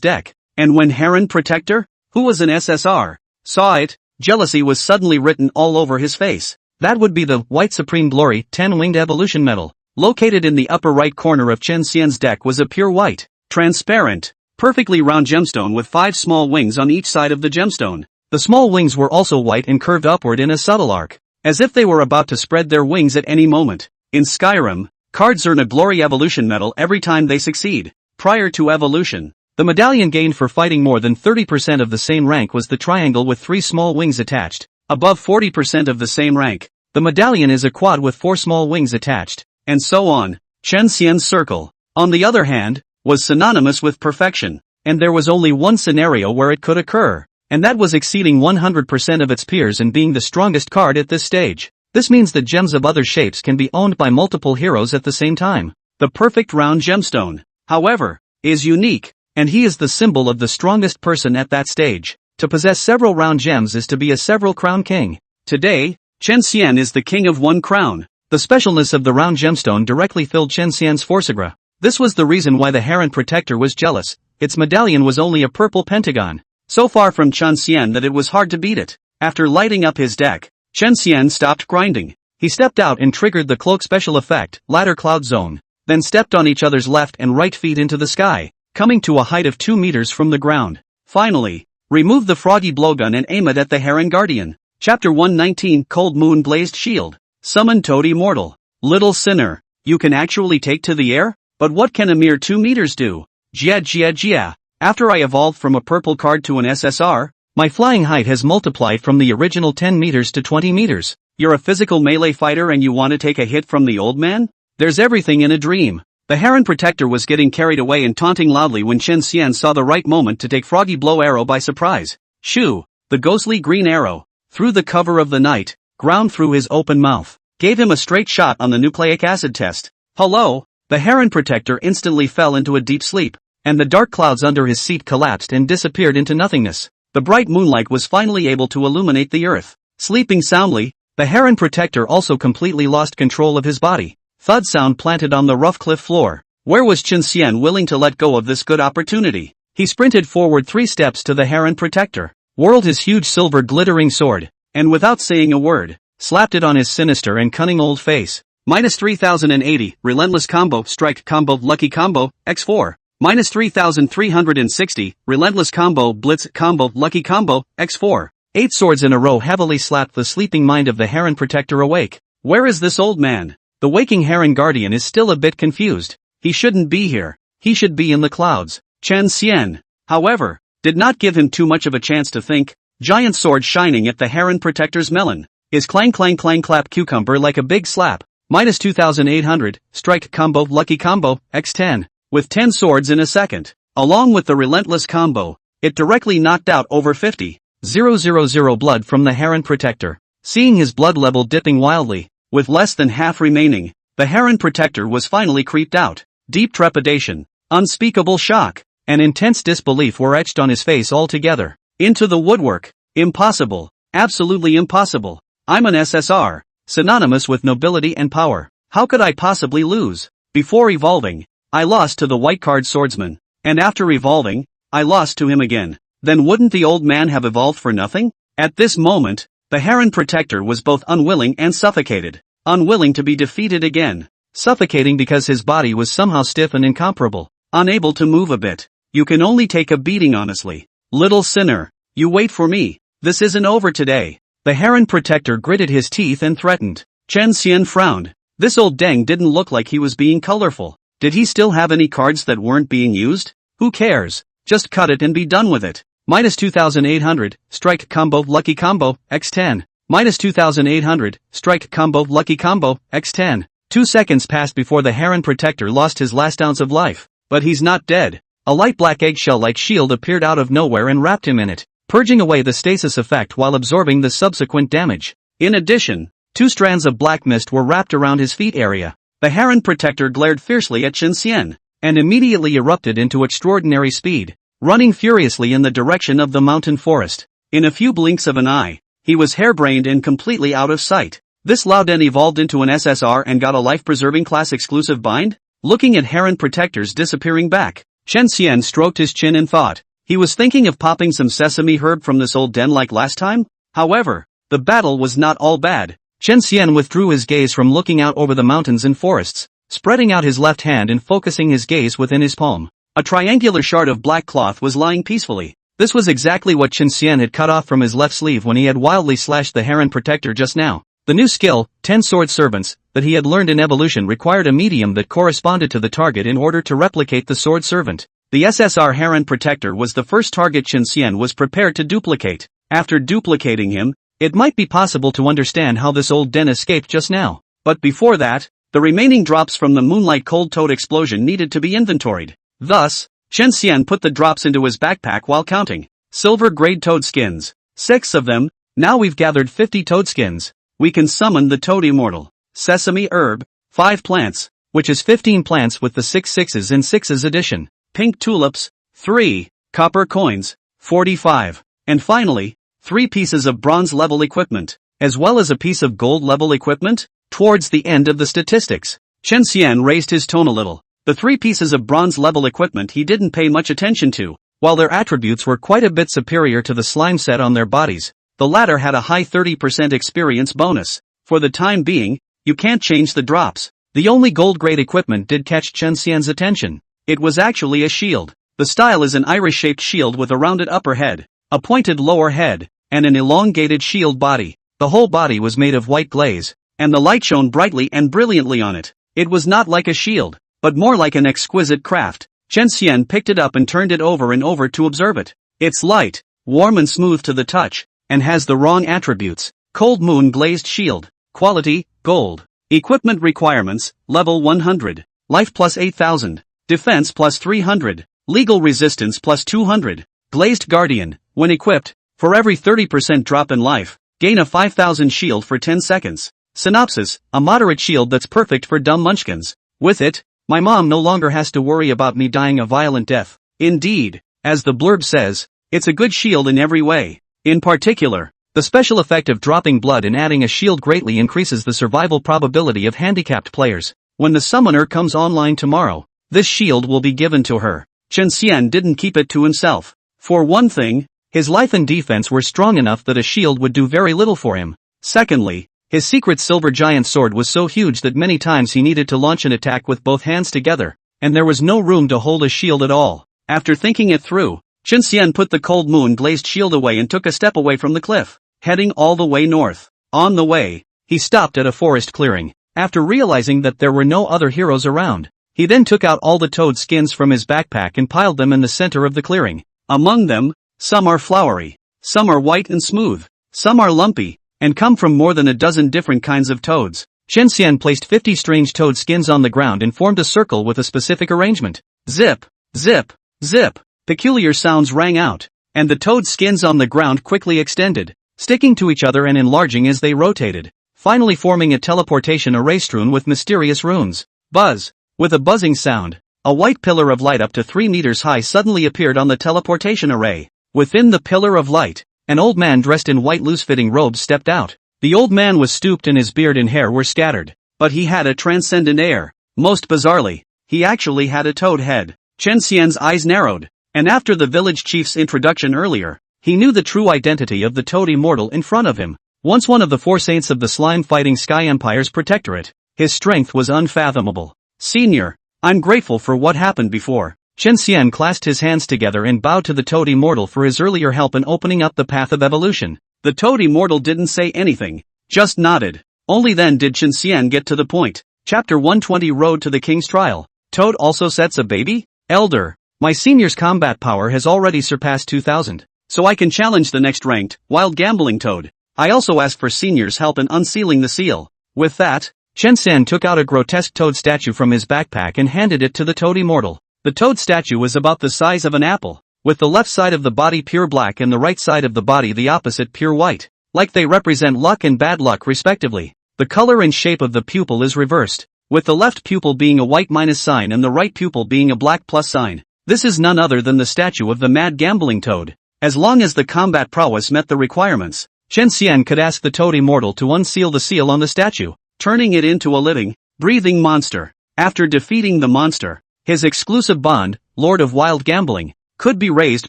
deck. And when Harem Protector, who was an SSR, saw it, jealousy was suddenly written all over his face. That would be the White Supreme Glory 10-winged evolution medal. Located in the upper right corner of Chen Xian's deck was a pure white, transparent, perfectly round gemstone with 5 small wings on each side of the gemstone. The small wings were also white and curved upward in a subtle arc, as if they were about to spread their wings at any moment. In Skyrim, cards earn a Glory Evolution medal every time they succeed. Prior to evolution, the medallion gained for fighting more than 30% of the same rank was the triangle with 3 small wings attached. Above 40% of the same rank, the medallion is a quad with 4 small wings attached, and so on. Chen Xian's circle, on the other hand, was synonymous with perfection. and there was only one scenario where it could occur, and that was exceeding 100% of its peers and being the strongest card at this stage. This means that gems of other shapes can be owned by multiple heroes at the same time. The perfect round gemstone, however, is unique, and he is the symbol of the strongest person at that stage. To possess several round gems is to be a several crown king. Today, Chen Xian is the king of one crown. The specialness of the round gemstone directly filled Chen Xian's forsagra. This was the reason why the Heron Protector was jealous. Its medallion was only a purple pentagon, so far from Chen Xian that it was hard to beat it. After lighting up his deck, Chen Xian stopped grinding. He stepped out and triggered the cloak special effect, Ladder Cloud Zone, then stepped on each other's left and right feet into the sky, coming to a height of 2 meters from the ground. Finally, remove the froggy blowgun and aim it at the Heron Guardian. Chapter 119 Cold Moon Blazed Shield. Summon Toad Immortal. Little sinner, you can actually take to the air? But what can a mere 2 meters do? Jia. After I evolved from a purple card to an SSR, my flying height has multiplied from the original 10 meters to 20 meters. You're a physical melee fighter and you want to take a hit from the old man? There's everything in a dream. The Heron Protector was getting carried away and taunting loudly when Chen Xian saw the right moment to take Froggy Blow Arrow by surprise. Shoo! The ghostly green arrow, through the cover of the night, ground through his open mouth, gave him a straight shot on the nucleic acid test. Hello? The Heron Protector instantly fell into a deep sleep, and the dark clouds under his seat collapsed and disappeared into nothingness. The bright moonlight was finally able to illuminate the earth. Sleeping soundly, the Heron Protector also completely lost control of his body. Thud sound planted on the rough cliff floor. Where was Chen Xian willing to let go of this good opportunity? He sprinted forward 3 steps to the Heron Protector, whirled his huge silver glittering sword, and without saying a word, slapped it on his sinister and cunning old face. Minus 3080, Relentless Combo, Strike Combo, Lucky Combo, X4. Minus 3360, Relentless Combo, Blitz Combo, Lucky Combo, X4. 8 swords in a row heavily slapped the sleeping mind of the Heron Protector awake. Where is this old man? The waking Heron Guardian is still a bit confused. He shouldn't be here. He should be in the clouds. Chen Xian, however, did not give him too much of a chance to think. Giant sword shining at the Heron Protector's melon. Is clang clang clang clap cucumber like a big slap. Minus 2800, Strike Combo, Lucky Combo, X10. With 10 swords in a second, along with the Relentless Combo, it directly knocked out over 50,000 blood from the Heron Protector. Seeing his blood level dipping wildly, with less than half remaining, the Heron Protector was finally creeped out. Deep trepidation, unspeakable shock, and intense disbelief were etched on his face altogether. Into the woodwork. Impossible. Absolutely impossible. I'm an SSR, synonymous with nobility and power. How could I possibly lose? Before evolving, I lost to the white card swordsman, and after evolving, I lost to him again. Then wouldn't the old man have evolved for nothing? At this moment, the Heron Protector was both unwilling and suffocated. Unwilling to be defeated again. Suffocating because his body was somehow stiff and incomparable. Unable to move a bit. You can only take a beating honestly. Little sinner, you wait for me. This isn't over today. The Heron Protector gritted his teeth and threatened. Chen Xian frowned. This old deng didn't look like he was being colorful. Did he still have any cards that weren't being used? Who cares? Just cut it and be done with it. Minus 2800, Strike Combo, Lucky Combo, X10. Minus 2800, Strike Combo, Lucky Combo, X10. 2 seconds passed before the Heron Protector lost his last ounce of life. But he's not dead. A light black eggshell-like shield appeared out of nowhere and wrapped him in it, purging away the stasis effect while absorbing the subsequent damage. In addition, 2 strands of black mist were wrapped around his feet area. The Heron Protector glared fiercely at Chen Xian, and immediately erupted into extraordinary speed, running furiously in the direction of the mountain forest. In a few blinks of an eye, he was harebrained and completely out of sight. This Laoden evolved into an SSR and got a life-preserving class-exclusive bind? Looking at Heron Protector's disappearing back, Chen Xian stroked his chin and thought. He was thinking of popping some sesame herb from this old den like last time? However, the battle was not all bad. Chen Xian withdrew his gaze from looking out over the mountains and forests, spreading out his left hand and focusing his gaze within his palm. A triangular shard of black cloth was lying peacefully. This was exactly what Chen Xian had cut off from his left sleeve when he had wildly slashed the Heron Protector just now. The new skill, 10 Sword Servants, that he had learned in evolution required a medium that corresponded to the target in order to replicate the Sword Servant. The SSR Heron Protector was the first target Chen Xian was prepared to duplicate. After duplicating him, it might be possible to understand how this old den escaped just now. But before that, the remaining drops from the Moonlight Cold Toad explosion needed to be inventoried. Thus, Chen Xian put the drops into his backpack while counting. Silver grade toad skins. 6 of them. Now we've gathered 50 toad skins. We can summon the toad immortal. Sesame herb. 5 plants, which is 15 plants with the 6 sixes and 6s addition. Pink tulips. 3. Copper coins. 45. And finally, 3 pieces of bronze level equipment, as well as a piece of gold level equipment. Towards the end of the statistics, Chen Xian raised his tone a little. The 3 pieces of bronze level equipment he didn't pay much attention to. While their attributes were quite a bit superior to the slime set on their bodies, the latter had a high 30% experience bonus. For the time being, you can't change the drops. The only gold grade equipment did catch Chen Xian's attention. It was actually a shield. The style is an iris-shaped shield with a rounded upper head, a pointed lower head, and an elongated shield body. The whole body was made of white glaze, and the light shone brightly and brilliantly on it. It was not like a shield, but more like an exquisite craft. Chen Xian picked it up and turned it over and over to observe it. It's light, warm and smooth to the touch, and has the wrong attributes. Cold moon glazed shield. Quality, gold. Equipment requirements, level 100. Life plus 8000. Defense plus 300. Legal resistance plus 200. Glazed guardian. When equipped, for every 30% drop in life, gain a 5000 shield for 10 seconds. Synopsis, a moderate shield that's perfect for dumb munchkins. With it, my mom no longer has to worry about me dying a violent death. Indeed, as the blurb says, it's a good shield in every way. In particular, the special effect of dropping blood and adding a shield greatly increases the survival probability of handicapped players. When the summoner comes online tomorrow, this shield will be given to her. Chen Xian didn't keep it to himself. For one thing, his life and defense were strong enough that a shield would do very little for him. Secondly, his secret silver giant sword was so huge that many times he needed to launch an attack with both hands together, and there was no room to hold a shield at all. After thinking it through, Chen Xian put the cold moon glazed shield away and took a step away from the cliff, heading all the way north. On the way, he stopped at a forest clearing. After realizing that there were no other heroes around, he then took out all the toad skins from his backpack and piled them in the center of the clearing. Among them, some are flowery, some are white and smooth, some are lumpy, and come from more than a dozen different kinds of toads. Chen Xian placed 50 strange toad skins on the ground and formed a circle with a specific arrangement. Zip, zip, zip. Peculiar sounds rang out, and the toad skins on the ground quickly extended, sticking to each other and enlarging as they rotated, finally forming a teleportation array strewn with mysterious runes. Buzz. With a buzzing sound, a white pillar of light up to 3 meters high suddenly appeared on the teleportation array. Within the pillar of light, an old man dressed in white loose-fitting robes stepped out. The old man was stooped and his beard and hair were scattered, but he had a transcendent air. Most bizarrely, he actually had a toad head. Chen Xian's eyes narrowed, and after the village chief's introduction earlier, he knew the true identity of the toad immortal in front of him. Once one of the 4 saints of the slime-fighting Sky Empire's protectorate, his strength was unfathomable. Senior, I'm grateful for what happened before. Chen Xian clasped his hands together and bowed to the toad immortal for his earlier help in opening up the path of evolution. The toad immortal didn't say anything, just nodded. Only then did Chen Xian get to the point. Chapter 120 Road to the King's Trial. Toad also sets a baby? Elder, my senior's combat power has already surpassed 2000, so I can challenge the next ranked, wild gambling toad. I also ask for senior's help in unsealing the seal. With that, Chen Xian took out a grotesque toad statue from his backpack and handed it to the toad immortal. The toad statue was about the size of an apple, with the left side of the body pure black and the right side of the body the opposite pure white, like they represent luck and bad luck respectively. The color and shape of the pupil is reversed, with the left pupil being a white minus sign and the right pupil being a black plus sign. This is none other than the statue of the mad gambling toad. As long as the combat prowess met the requirements, Chen Xian could ask the toad immortal to unseal the seal on the statue, turning it into a living, breathing monster. After defeating the monster, his exclusive bond, Lord of Wild Gambling, could be raised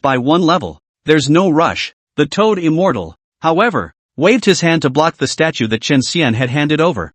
by 1 level. There's no rush. The toad immortal, however, waved his hand to block the statue that Chen Xian had handed over.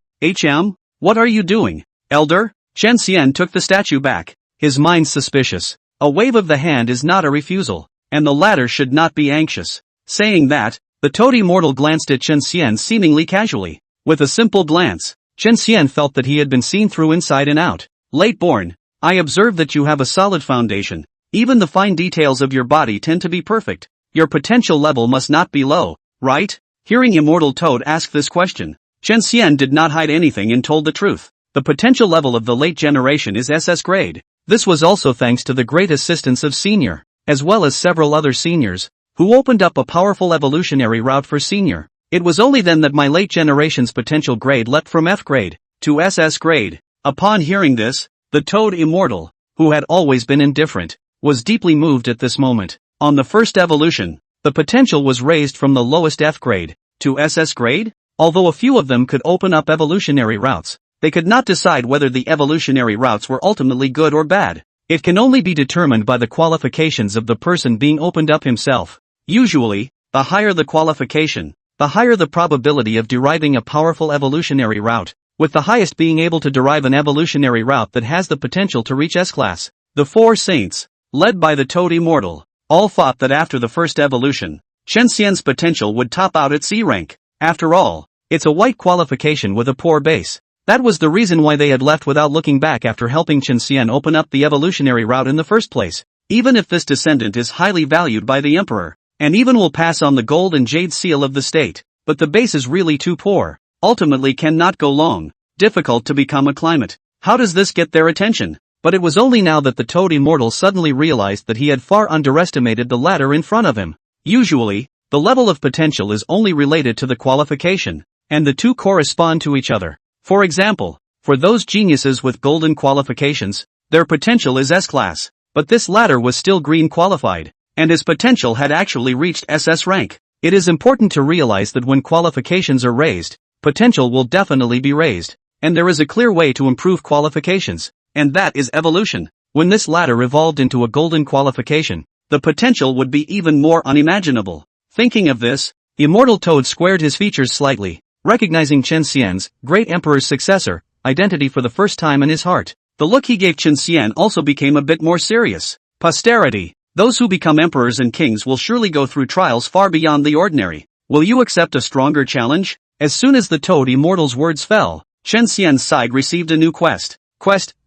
What are you doing, elder? Chen Xian took the statue back, his mind suspicious. A wave of the hand is not a refusal, and the latter should not be anxious. Saying that, the toad immortal glanced at Chen Xian seemingly casually. With a simple glance, Chen Xian felt that he had been seen through inside and out. Late born, I observe that you have a solid foundation. Even the fine details of your body tend to be perfect. Your potential level must not be low, right? Hearing Immortal Toad ask this question, Chen Xian did not hide anything and told the truth. The potential level of the late generation is SS grade. This was also thanks to the great assistance of Senior, as well as several other seniors, who opened up a powerful evolutionary route for Senior. It was only then that my late generation's potential grade leapt from F grade to SS grade. Upon hearing this, the Toad Immortal, who had always been indifferent, was deeply moved at this moment. On the first evolution, the potential was raised from the lowest F grade to SS grade. Although a few of them could open up evolutionary routes, they could not decide whether the evolutionary routes were ultimately good or bad. It can only be determined by the qualifications of the person being opened up himself. Usually, the higher the qualification, the higher the probability of deriving a powerful evolutionary route, with the highest being able to derive an evolutionary route that has the potential to reach S-class. The four saints, led by the Toad Immortal, all thought that after the first evolution, Chen Xian's potential would top out at C rank. After all, it's a white qualification with a poor base. That was the reason why they had left without looking back after helping Chen Xian open up the evolutionary route in the first place. Even if this descendant is highly valued by the emperor, and even will pass on the gold and jade seal of the state, but the base is really too poor, ultimately cannot go long, difficult to become a climate. How does this get their attention? But it was only now that the Toad Immortal suddenly realized that he had far underestimated the ladder in front of him. Usually, the level of potential is only related to the qualification, and the two correspond to each other. For example, for those geniuses with golden qualifications, their potential is S-class, but this latter was still green qualified, and his potential had actually reached SS rank. It is important to realize that when qualifications are raised, potential will definitely be raised, and there is a clear way to improve qualifications, and that is evolution. When this latter evolved into a golden qualification, the potential would be even more unimaginable. Thinking of this, Immortal Toad squared his features slightly, recognizing Chen Xian's, great emperor's successor, identity for the first time in his heart. The look he gave Chen Xian also became a bit more serious. Posterity, those who become emperors and kings will surely go through trials far beyond the ordinary. Will you accept a stronger challenge? As soon as the Toad Immortal's words fell, Chen Xian's side received a new quest.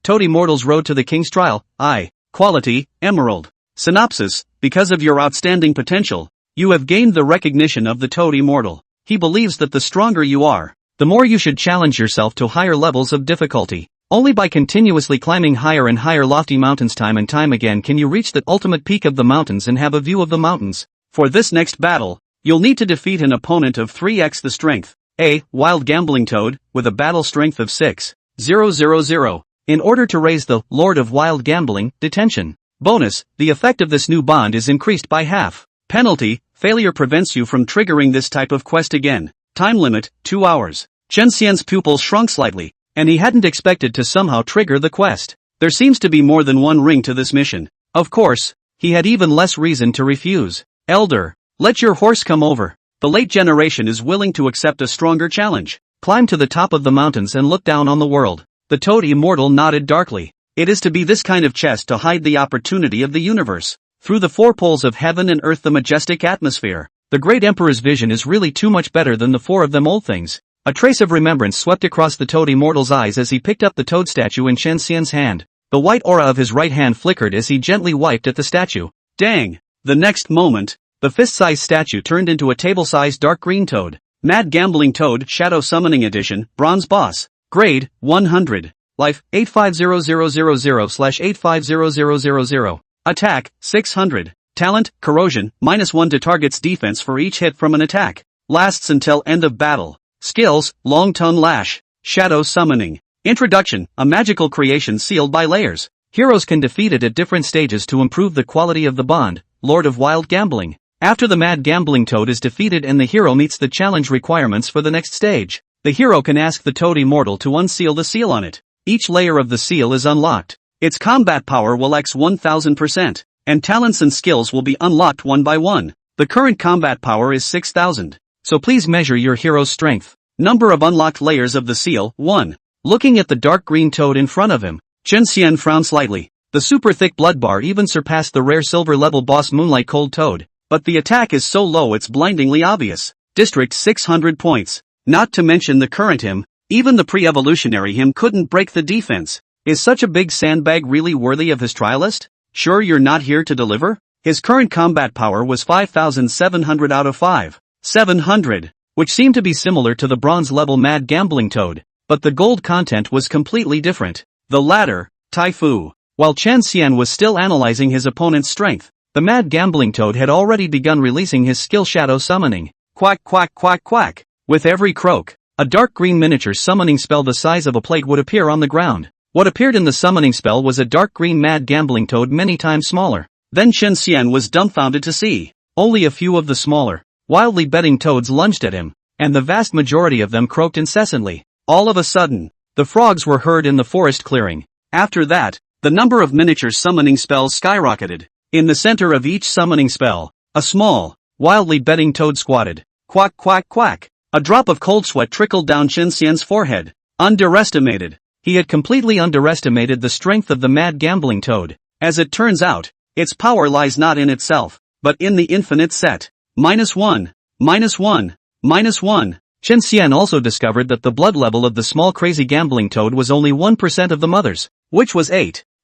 Toad Immortal's Road to the King's Trial. Quality, Emerald. Synopsis, because of your outstanding potential, you have gained the recognition of the Toad Immortal. He believes that the stronger you are, the more you should challenge yourself to higher levels of difficulty. Only by continuously climbing higher and higher lofty mountains time and time again can you reach the ultimate peak of the mountains and have a view of the mountains. For this next battle, you'll need to defeat an opponent of 3x the strength. A wild gambling toad, with a battle strength of 6,000. In order to raise the Lord of Wild Gambling, detention. Bonus, the effect of this new bond is increased by half. Penalty, failure prevents you from triggering this type of quest again. Time limit, 2 hours. Chen Xian's pupils shrunk slightly, and he hadn't expected to somehow trigger the quest. There seems to be more than one ring to this mission. Of course, he had even less reason to refuse. Elder, let your horse come over. The late generation is willing to accept a stronger challenge. Climb to the top of the mountains and look down on the world. The Toad Immortal nodded darkly. It is to be this kind of chest to hide the opportunity of the universe. Through the four poles of heaven and earth, the majestic atmosphere. The great emperor's vision is really too much better than the four of them old things. A trace of remembrance swept across the Toad Immortal's eyes as he picked up the toad statue in Chen Xian's hand. The white aura of his right hand flickered as he gently wiped at the statue. Dang! The next moment, the fist-sized statue turned into a table-sized dark green toad. Mad Gambling Toad, Shadow Summoning Edition, Bronze Boss. Grade, 100. Life, 8500/850000. Attack, 600. Talent, Corrosion, -1 to target's defense for each hit from an attack. Lasts until end of battle. Skills, Long Tongue Lash. Shadow Summoning. Introduction, a magical creation sealed by layers. Heroes can defeat it at different stages to improve the quality of the bond, Lord of Wild Gambling. After the Mad Gambling Toad is defeated and the hero meets the challenge requirements for the next stage, the hero can ask the Toad Immortal to unseal the seal on it. Each layer of the seal is unlocked. Its combat power will x 1000%, and talents and skills will be unlocked one by one. The current combat power is 6000, so please measure your hero's strength. Number of unlocked layers of the seal, 1. Looking at the dark green toad in front of him, Chen Xian frowned slightly. The super thick blood bar even surpassed the rare silver level boss Moonlight Cold Toad, but the attack is so low it's blindingly obvious. District 600 points. Not to mention the current him, even the pre-evolutionary him couldn't break the defense. Is such a big sandbag really worthy of his trialist? Sure you're not here to deliver? His current combat power was 5700 out of 5,700, which seemed to be similar to the bronze level Mad Gambling Toad, but the gold content was completely different. The latter, Tai Fu, While Chen Xian was still analyzing his opponent's strength, the mad gambling toad had already begun releasing his skill shadow summoning. Quack quack quack quack. With every croak, a dark green miniature summoning spell the size of a plate would appear on the ground. What appeared in the summoning spell was a dark green mad gambling toad many times smaller. Then Chen Xian was dumbfounded to see only a few of the smaller, wildly betting toads lunged at him, and the vast majority of them croaked incessantly. All of a sudden, the frogs were heard in the forest clearing. After that, the number of miniature summoning spells skyrocketed. In the center of each summoning spell, a small, wildly betting toad squatted. Quack quack quack. A drop of cold sweat trickled down Chen Xian's forehead. Underestimated. He had completely underestimated the strength of the mad gambling toad. As it turns out, its power lies not in itself, but in the infinite set. -1, -1, -1. Chen Xian also discovered that the blood level of the small crazy gambling toad was only 1% of the mother's, which was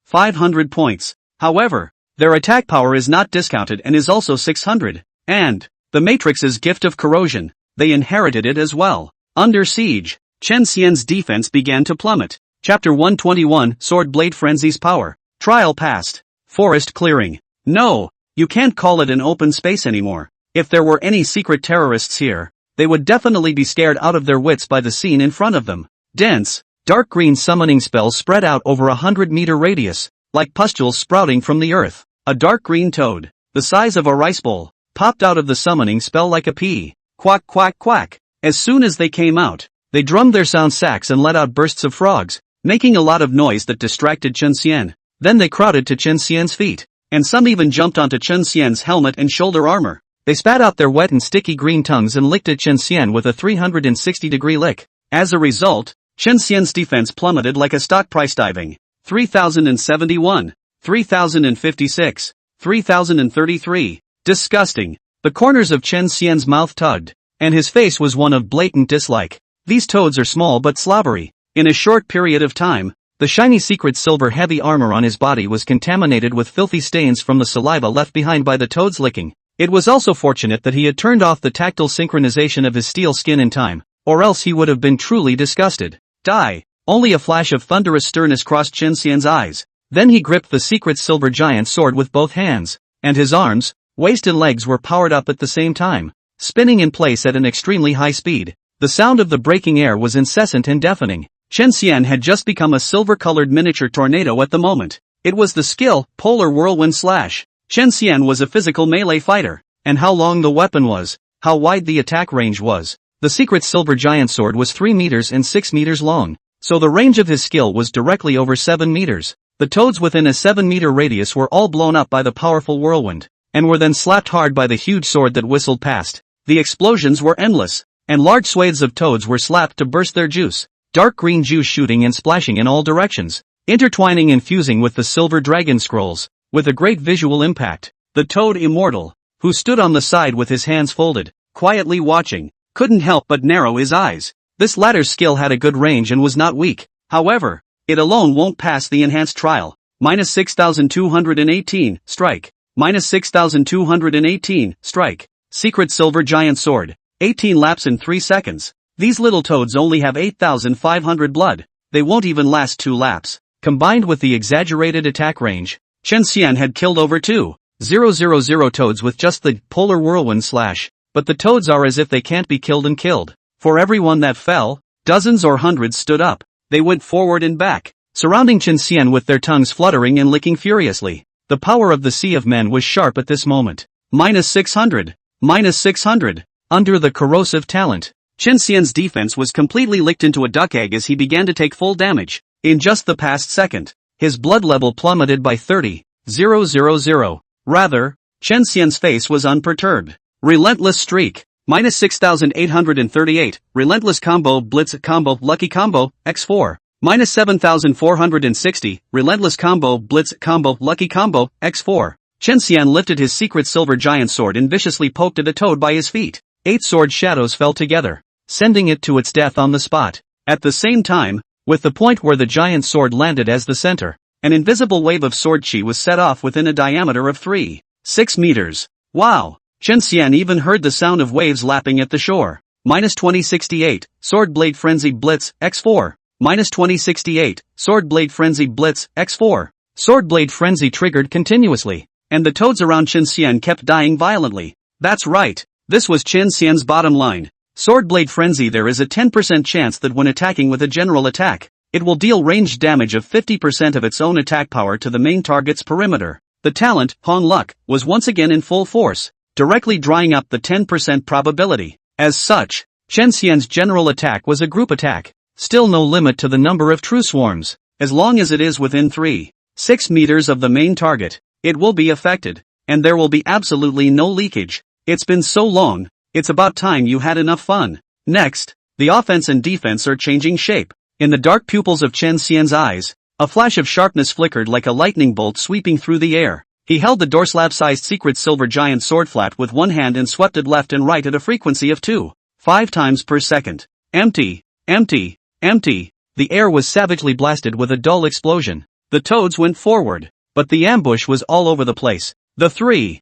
500 points. However, their attack power is not discounted and is also 600. And the Matrix's gift of corrosion, they inherited it as well. Under siege, Chen Xian's defense began to plummet. Chapter 121, Sword Blade Frenzy's Power. Trial passed. Forest clearing. No, you can't call it an open space anymore. If there were any secret terrorists here, they would definitely be scared out of their wits by the scene in front of them. Dense, dark green summoning spells spread out over 100-meter radius, like pustules sprouting from the earth. A dark green toad, the size of a rice bowl, popped out of the summoning spell like a pea. Quack quack quack. As soon as they came out, they drummed their sound sacs and let out bursts of frogs, making a lot of noise that distracted Chen Xian. Then they crowded to Chen Xian's feet, and some even jumped onto Chen Xian's helmet and shoulder armor. They spat out their wet and sticky green tongues and licked at Chen Xian with a 360-degree lick. As a result, Chen Xian's defense plummeted like a stock price diving. 3,071, 3,056, 3,033. Disgusting. The corners of Chen Xian's mouth tugged, and his face was one of blatant dislike. These toads are small but slobbery. In a short period of time, the shiny secret silver heavy armor on his body was contaminated with filthy stains from the saliva left behind by the toad's licking. It was also fortunate that he had turned off the tactile synchronization of his steel skin in time, or else he would have been truly disgusted. Die! Only a flash of thunderous sternness crossed Chen Xian's eyes. Then he gripped the secret silver giant sword with both hands, and his arms, waist and legs were powered up at the same time, spinning in place at an extremely high speed. The sound of the breaking air was incessant and deafening. Chen Xian had just become a silver-colored miniature tornado at the moment. It was the skill, Polar Whirlwind Slash. Chen Xian was a physical melee fighter, and how long the weapon was, how wide the attack range was. The secret silver giant sword was 3 meters and 6 meters long, so the range of his skill was directly over 7 meters. The toads within a 7-meter radius were all blown up by the powerful whirlwind, and were then slapped hard by the huge sword that whistled past. The explosions were endless, and large swathes of toads were slapped to burst their juice. Dark green juice shooting and splashing in all directions, intertwining and fusing with the silver dragon scrolls, with a great visual impact. The toad immortal, who stood on the side with his hands folded, quietly watching, couldn't help but narrow his eyes. This latter skill had a good range and was not weak. However, it alone won't pass the enhanced trial. -6,218, strike. -6,218, strike. Secret silver giant sword. 18 laps in 3 seconds. These little toads only have 8,500 blood. They won't even last 2 laps. Combined with the exaggerated attack range, Chen Xian had killed over 2,000 toads with just the Polar Whirlwind Slash. But the toads are as if they can't be killed and killed. For everyone that fell, dozens or hundreds stood up. They went forward and back, surrounding Chen Xian with their tongues fluttering and licking furiously. The power of the Sea of Men was sharp at this moment. -600. -600. Under the corrosive talent, Chen Xian's defense was completely licked into a duck egg as he began to take full damage. In just the past second, his blood level plummeted by 30,000. Rather, Chen Xian's face was unperturbed. Relentless streak. -6,838. Relentless combo blitz combo lucky combo, x4. -7,460. Relentless combo blitz combo lucky combo, x4. Chen Xian lifted his secret silver giant sword and viciously poked at a toad by his feet. 8 sword shadows fell together, sending it to its death on the spot. At the same time, with the point where the giant sword landed as the center, an invisible wave of sword chi was set off within a diameter of 3.6 meters. Wow! Chen Xian even heard the sound of waves lapping at the shore. -2068, Sword Blade Frenzy Blitz, x4. -2068, Sword Blade Frenzy Blitz, x4. Sword blade frenzy triggered continuously, and the toads around Chen Xian kept dying violently. That's right, this was Chen Xian's bottom line. Sword blade frenzy. There is a 10% chance that when attacking with a general attack, it will deal ranged damage of 50% of its own attack power to the main target's perimeter. The talent, Hong Luck, was once again in full force, directly drying up the 10% probability. As such, Chen Xian's general attack was a group attack. Still no limit to the number of true swarms. As long as it is within 3-6 meters of the main target, it will be affected, and there will be absolutely no leakage. It's been so long, it's about time you had enough fun. Next, the offense and defense are changing shape. In the dark pupils of Chen Xian's eyes, a flash of sharpness flickered like a lightning bolt sweeping through the air. He held the door-slab-sized secret silver giant sword flat with one hand and swept it left and right at a frequency of 2.5 times per second. Empty, empty, empty. The air was savagely blasted with a dull explosion. The toads went forward, but the ambush was all over the place. The 3-6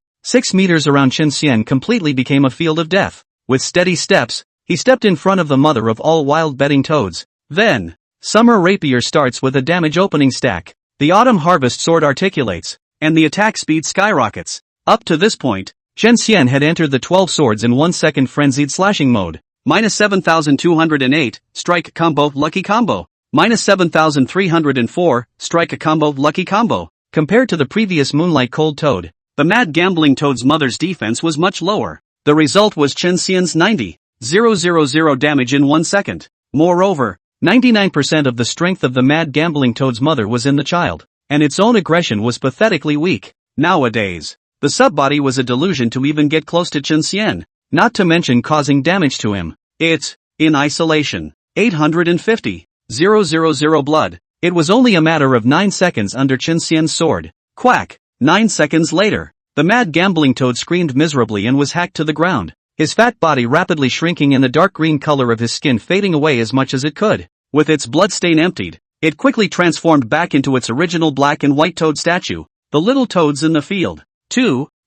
meters around Chen Xian completely became a field of death. With steady steps, he stepped in front of the mother of all wild bedding toads. Then, Summer Rapier starts with a damage opening stack. The Autumn Harvest Sword articulates, and the attack speed skyrockets. Up to this point, Chen Xian had entered the 12 swords in 1 second frenzied slashing mode. -7208, strike combo lucky combo. -7304, strike combo lucky combo. Compared to the previous Moonlight Cold Toad, the Mad Gambling Toad's mother's defense was much lower. The result was Chen Xian's 90,000 damage in 1 second. Moreover, 99% of the strength of the Mad Gambling Toad's mother was in the child, and its own aggression was pathetically weak. Nowadays, the subbody was a delusion to even get close to Chen Xian, not to mention causing damage to him. In isolation, 850,000 blood. It was only a matter of 9 seconds under Chen Xian's sword. Quack! 9 seconds later, the Mad Gambling Toad screamed miserably and was hacked to the ground. His fat body rapidly shrinking and the dark green color of his skin fading away as much as it could. With its bloodstain emptied, it quickly transformed back into its original black and white toad statue. The little toads in the field,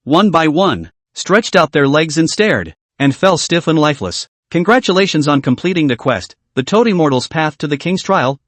one by one, stretched out their legs and stared, and fell stiff and lifeless. Congratulations on completing the quest, the Toad Immortal's Path to the King's Trial.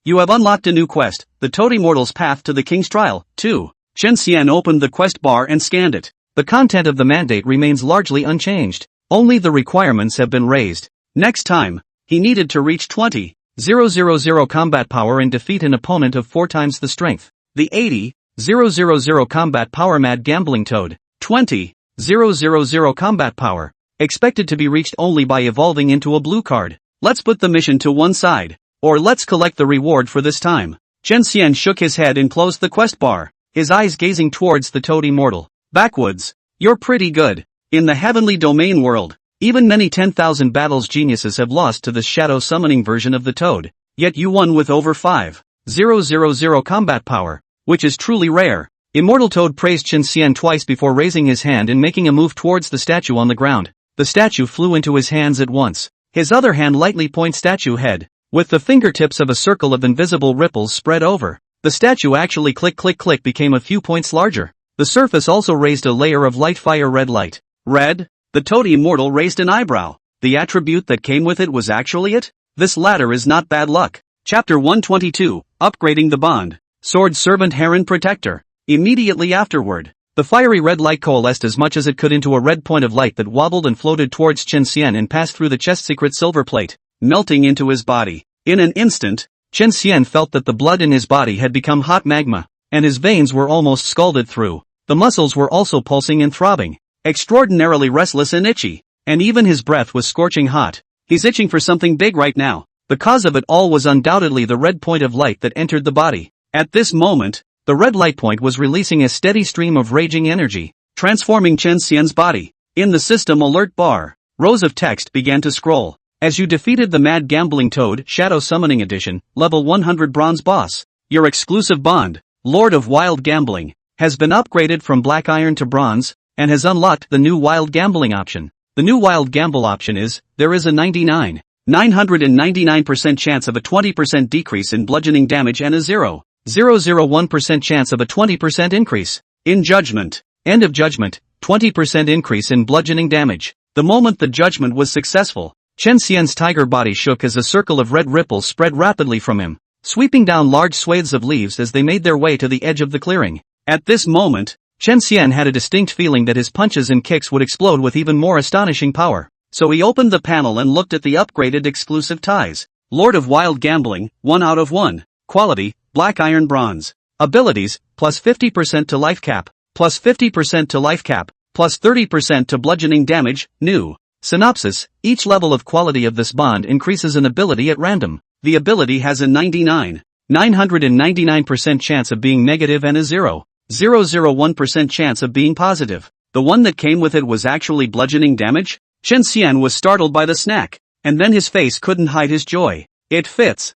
You have unlocked a new quest, the Toad Immortal's Path to the King's Trial. Chen Xian opened the quest bar and scanned it. The content of the mandate remains largely unchanged. Only the requirements have been raised. Next time, he needed to reach 20,000 combat power and defeat an opponent of 4 times the strength. The 80,000 combat power Mad Gambling Toad. 20,000 combat power. Expected to be reached only by evolving into a blue card. Let's put the mission to one side. Or let's collect the reward for this time. Chen Xian shook his head and closed the quest bar, his eyes gazing towards the Toad Immortal. Backwoods. You're pretty good. In the heavenly domain world, even many 10,000 battles geniuses have lost to the shadow summoning version of the Toad, yet you won with over 5,000 combat power, which is truly rare. Immortal Toad praised Chen Xian twice before raising his hand and making a move towards the statue on the ground. The statue flew into his hands at once. His other hand lightly points statue head, with the fingertips of a circle of invisible ripples spread over. The statue actually click became a few points larger. The surface also raised a layer of light fire red light. Red? The Toad Immortal raised an eyebrow. The attribute that came with it was actually it? This latter is not bad luck. Chapter 122, Upgrading the Bond. Sword Servant Heron Protector. Immediately afterward, the fiery red light coalesced as much as it could into a red point of light that wobbled and floated towards Chen Xian and passed through the chest secret silver plate, melting into his body. In an instant, Chen Xian felt that the blood in his body had become hot magma, and his veins were almost scalded through. The muscles were also pulsing and throbbing, extraordinarily restless and itchy, and even his breath was scorching hot. He's itching for something big right now. The cause of it all was undoubtedly the red point of light that entered the body. At this moment, the red light point was releasing a steady stream of raging energy, transforming Chen Xian's body. In the system alert bar, rows of text began to scroll. As you defeated the Mad Gambling Toad Shadow Summoning Edition, level 100 bronze boss, your exclusive bond, Lord of Wild Gambling, has been upgraded from black iron to bronze, and has unlocked the new wild gambling option. The new wild gamble option is, there is a 999% chance of a 20% decrease in bludgeoning damage and a 0.001% chance of a 20% increase in judgment. End of judgment, 20% increase in bludgeoning damage. The moment the judgment was successful, Chen Xian's tiger body shook as a circle of red ripples spread rapidly from him. sweeping down large swathes of leaves as they made their way to the edge of the clearing. At this moment, Chen Xian had a distinct feeling that his punches and kicks would explode with even more astonishing power. So he opened the panel and looked at the upgraded exclusive ties. Lord of Wild Gambling, 1 out of 1. Quality, Black Iron Bronze. Abilities, plus 50% to life cap, plus 50% to life cap, plus 30% to bludgeoning damage, new. Synopsis, each level of quality of this bond increases an ability at random. The ability has a 999% chance of being negative and a 0.001% chance of being positive. The one that came with it was actually bludgeoning damage? Chen Xian was startled by the snack, and then his face couldn't hide his joy. It fits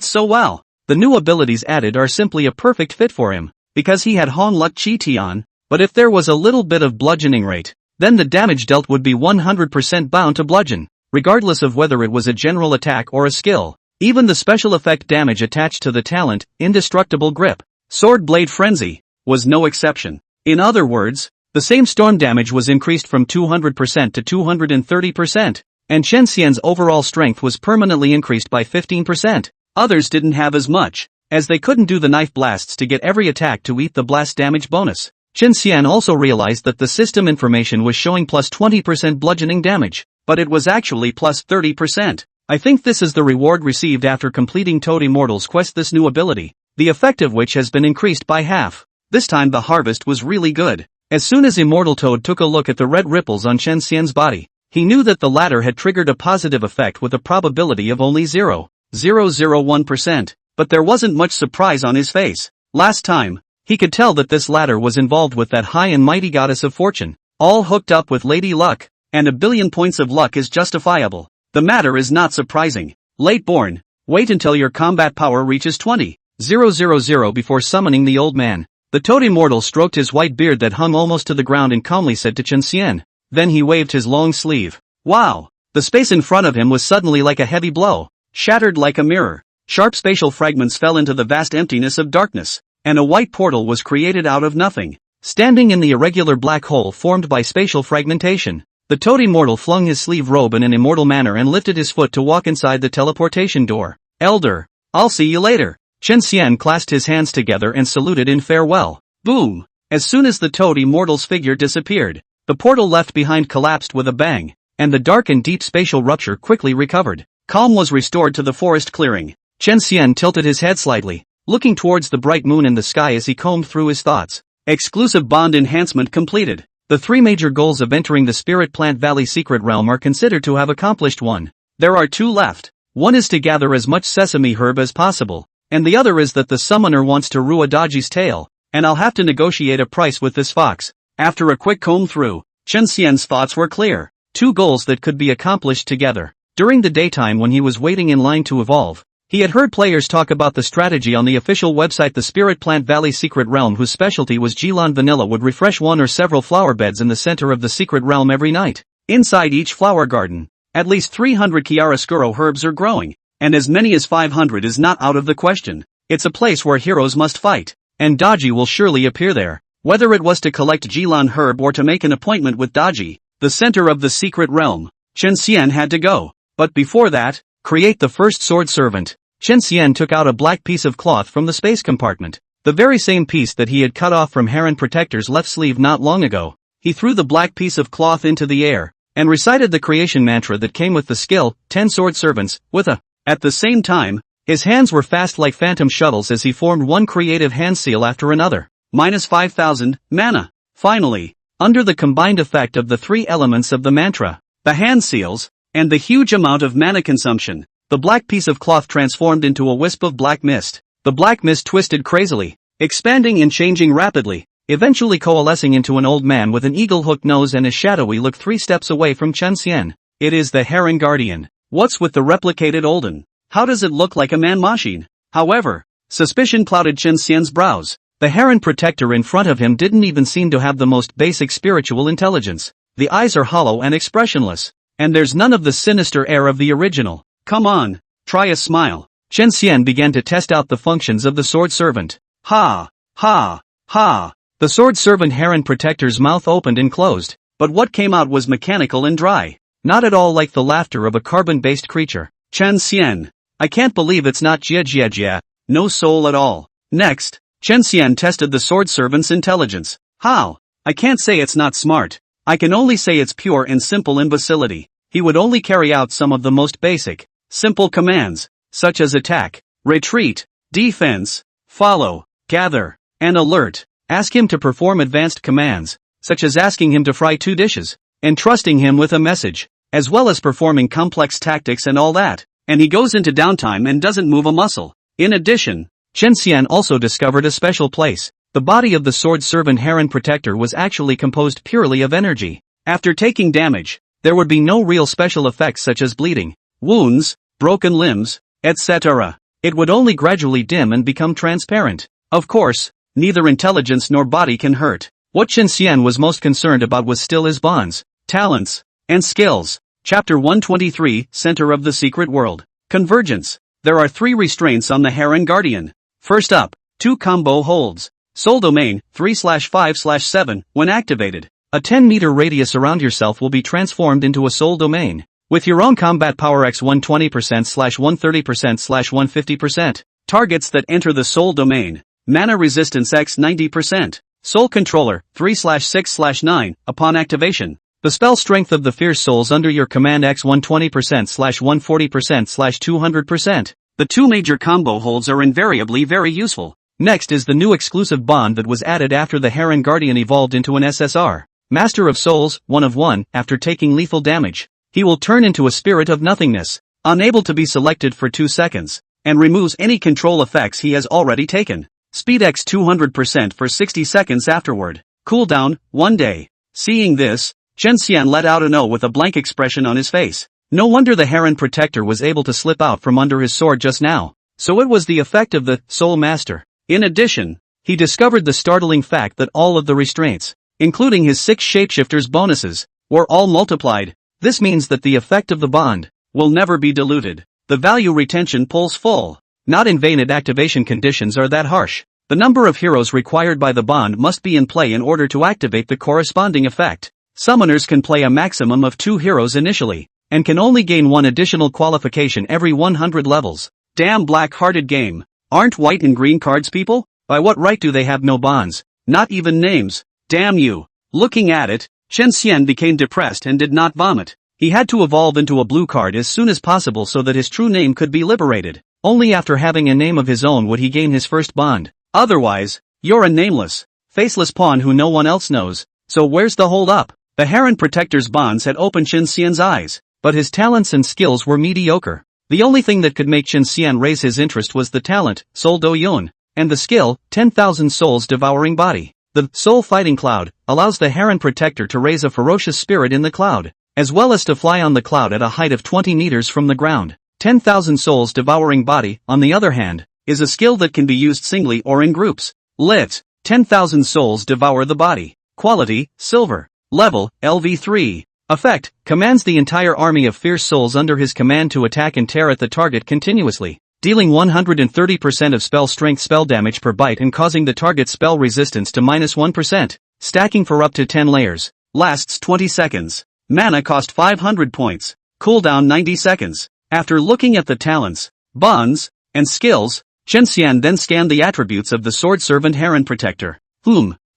so well. The new abilities added are simply a perfect fit for him, because he had Hong Luck Chi Tian, but if there was a little bit of bludgeoning rate, then the damage dealt would be 100% bound to bludgeon, regardless of whether it was a general attack or a skill. Even the special effect damage attached to the talent, Indestructible Grip, Sword Blade Frenzy, was no exception. In other words, the same storm damage was increased from 200% to 230%, and Chen Xian's overall strength was permanently increased by 15%. Others didn't have as much, as they couldn't do the knife blasts to get every attack to eat the blast damage bonus. Chen Xian also realized that the system information was showing plus 20% bludgeoning damage, but it was actually plus 30%. I think this is the reward received after completing Toad Immortal's quest, this new ability, the effect of which has been increased by half. This time the harvest was really good. As soon as Immortal Toad took a look at the red ripples on Chen Xian's body, he knew that the latter had triggered a positive effect with a probability of only 0.001%, but there wasn't much surprise on his face. Last time, he could tell that this latter was involved with that high and mighty goddess of fortune, all hooked up with Lady Luck, and a billion points of luck is justifiable. The matter is not surprising. Late born, wait until your combat power reaches 20,000 before summoning the old man. The Toad Immortal stroked his white beard that hung almost to the ground and calmly said to Chen Xian. Then he waved his long sleeve. Wow! The space in front of him was suddenly like a heavy blow, shattered like a mirror. Sharp spatial fragments fell into the vast emptiness of darkness, and a white portal was created out of nothing. Standing in the irregular black hole formed by spatial fragmentation, the Toad Immortal flung his sleeve robe in an immortal manner and lifted his foot to walk inside the teleportation door. Elder, I'll see you later. Chen Xian clasped his hands together and saluted in farewell. Boom! As soon as the Toad Immortal's figure disappeared, the portal left behind collapsed with a bang, and the dark and deep spatial rupture quickly recovered. Calm was restored to the forest clearing. Chen Xian tilted his head slightly, looking towards the bright moon in the sky as he combed through his thoughts. Exclusive bond enhancement completed. The three major goals of entering the Spirit Plant Valley Secret Realm are considered to have accomplished one. There are two left. One is to gather as much sesame herb as possible, and the other is that the summoner wants to rue Adagi's tail, and I'll have to negotiate a price with this fox. After a quick comb through, Chen Xian's thoughts were clear. Two goals that could be accomplished together. During the daytime when he was waiting in line to evolve, he had heard players talk about the strategy on the official website. The Spirit Plant Valley Secret Realm, whose specialty was Geelon Vanilla, would refresh one or several flower beds in the center of the secret realm every night. Inside each flower garden, at least 300 chiaroscuro herbs are growing, and as many as 500 is not out of the question. It's a place where heroes must fight, and Daji will surely appear there. Whether it was to collect Geelon herb or to make an appointment with Daji, the center of the secret realm, Chen Xian had to go. But before that, create the first sword servant. Chen Xian took out a black piece of cloth from the space compartment, the very same piece that he had cut off from Heron Protector's left sleeve not long ago. He threw the black piece of cloth into the air, and recited the creation mantra that came with the skill, 10 sword servants, with a. At the same time, his hands were fast like phantom shuttles as he formed one creative hand seal after another. Minus 5,000, mana. Finally, under the combined effect of the three elements of the mantra, the hand seals, and the huge amount of mana consumption, the black piece of cloth transformed into a wisp of black mist. The black mist twisted crazily, expanding and changing rapidly, eventually coalescing into an old man with an eagle-hooked nose and a shadowy look 3 steps away from Chen Xian. It is the Heron Guardian. What's with the replicated Olden? How does it look like a man machine? However, suspicion clouded Chen Xian's brows. The Heron Protector in front of him didn't even seem to have the most basic spiritual intelligence. The eyes are hollow and expressionless, and there's none of the sinister air of the original. Come on, try a smile. Chen Xian began to test out the functions of the sword servant. Ha! Ha! Ha! The sword servant Heron Protector's mouth opened and closed, but what came out was mechanical and dry. Not at all like the laughter of a carbon-based creature. Chen Xian, I can't believe it's not Jia Jia Jia. no soul at all. Next, Chen Xian tested the sword servant's intelligence. How? I can't say it's not smart. I can only say it's pure and simple imbecility. He would only carry out some of the most basic, simple commands, such as attack, retreat, defense, follow, gather, and alert. Ask him to perform advanced commands, such as asking him to fry 2 dishes, and trusting him with a message, as well as performing complex tactics and all that, and he goes into downtime and doesn't move a muscle. In addition, Chen Xian also discovered a special place. The body of the sword servant Heron Protector was actually composed purely of energy. After taking damage, there would be no real special effects such as bleeding, wounds, broken limbs, etc. It would only gradually dim and become transparent. Of course, neither intelligence nor body can hurt. What Chen Xian was most concerned about was still his bonds, talents, and skills. Chapter 123, Center of the Secret World. Convergence. There are 3 restraints on the Heron Guardian. First up, 2 combo holds. Soul Domain, 3/5/7, when activated. A 10-meter radius around yourself will be transformed into a Soul Domain. With your own combat power x 120%/130%/150%. Targets that enter the Soul Domain. Mana resistance x 90%. Soul Controller, 3/6/9, upon activation. The spell strength of the fierce souls under your command x 120%/140%/200%. The 2 major combo holds are invariably very useful. Next is the new exclusive bond that was added after the Heron Guardian evolved into an SSR. Master of Souls, 1 of 1, after taking lethal damage. He will turn into a spirit of nothingness, unable to be selected for 2 seconds, and removes any control effects he has already taken. Speed x 200% for 60 seconds afterward. Cooldown, 1 day. Seeing this, Chen Xian let out an "oh" with a blank expression on his face. No wonder the Heron Protector was able to slip out from under his sword just now. So it was the effect of the Soul Master. In addition, he discovered the startling fact that all of the restraints, including his 6 shapeshifters bonuses, were all multiplied. This means that the effect of the bond will never be diluted. The value retention pulls full. Not in vain activation conditions are that harsh. The number of heroes required by the bond must be in play in order to activate the corresponding effect. Summoners can play a maximum of 2 heroes initially, and can only gain 1 additional qualification every 100 levels. Damn black-hearted game. Aren't white and green cards people? By what right do they have no bonds? Not even names. Damn you. Looking at it, Chen Xian became depressed and did not vomit. He had to evolve into a blue card as soon as possible so that his true name could be liberated. Only after having a name of his own would he gain his first bond. Otherwise, you're a nameless, faceless pawn who no one else knows. So where's the hold up? The Heron Protector's bonds had opened Chen Xian's eyes, but his talents and skills were mediocre. The only thing that could make Chen Xian raise his interest was the talent, Soul Do Yun, and the skill, 10,000 Souls Devouring Body. The Soul Fighting Cloud allows the Heron Protector to raise a ferocious spirit in the cloud, as well as to fly on the cloud at a height of 20 meters from the ground. 10,000 Souls Devouring Body, on the other hand, is a skill that can be used singly or in groups. Lit. 10,000 Souls Devour the Body. Quality, Silver. Level, LV3. Effect, commands the entire army of fierce souls under his command to attack and tear at the target continuously, dealing 130% of spell strength spell damage per bite and causing the target's spell resistance to -1%, stacking for up to 10 layers. Lasts 20 seconds. Mana cost 500 points. Cooldown 90 seconds. After looking at the talents, bonds, and skills, Chen Xian then scanned the attributes of the sword servant Heron Protector.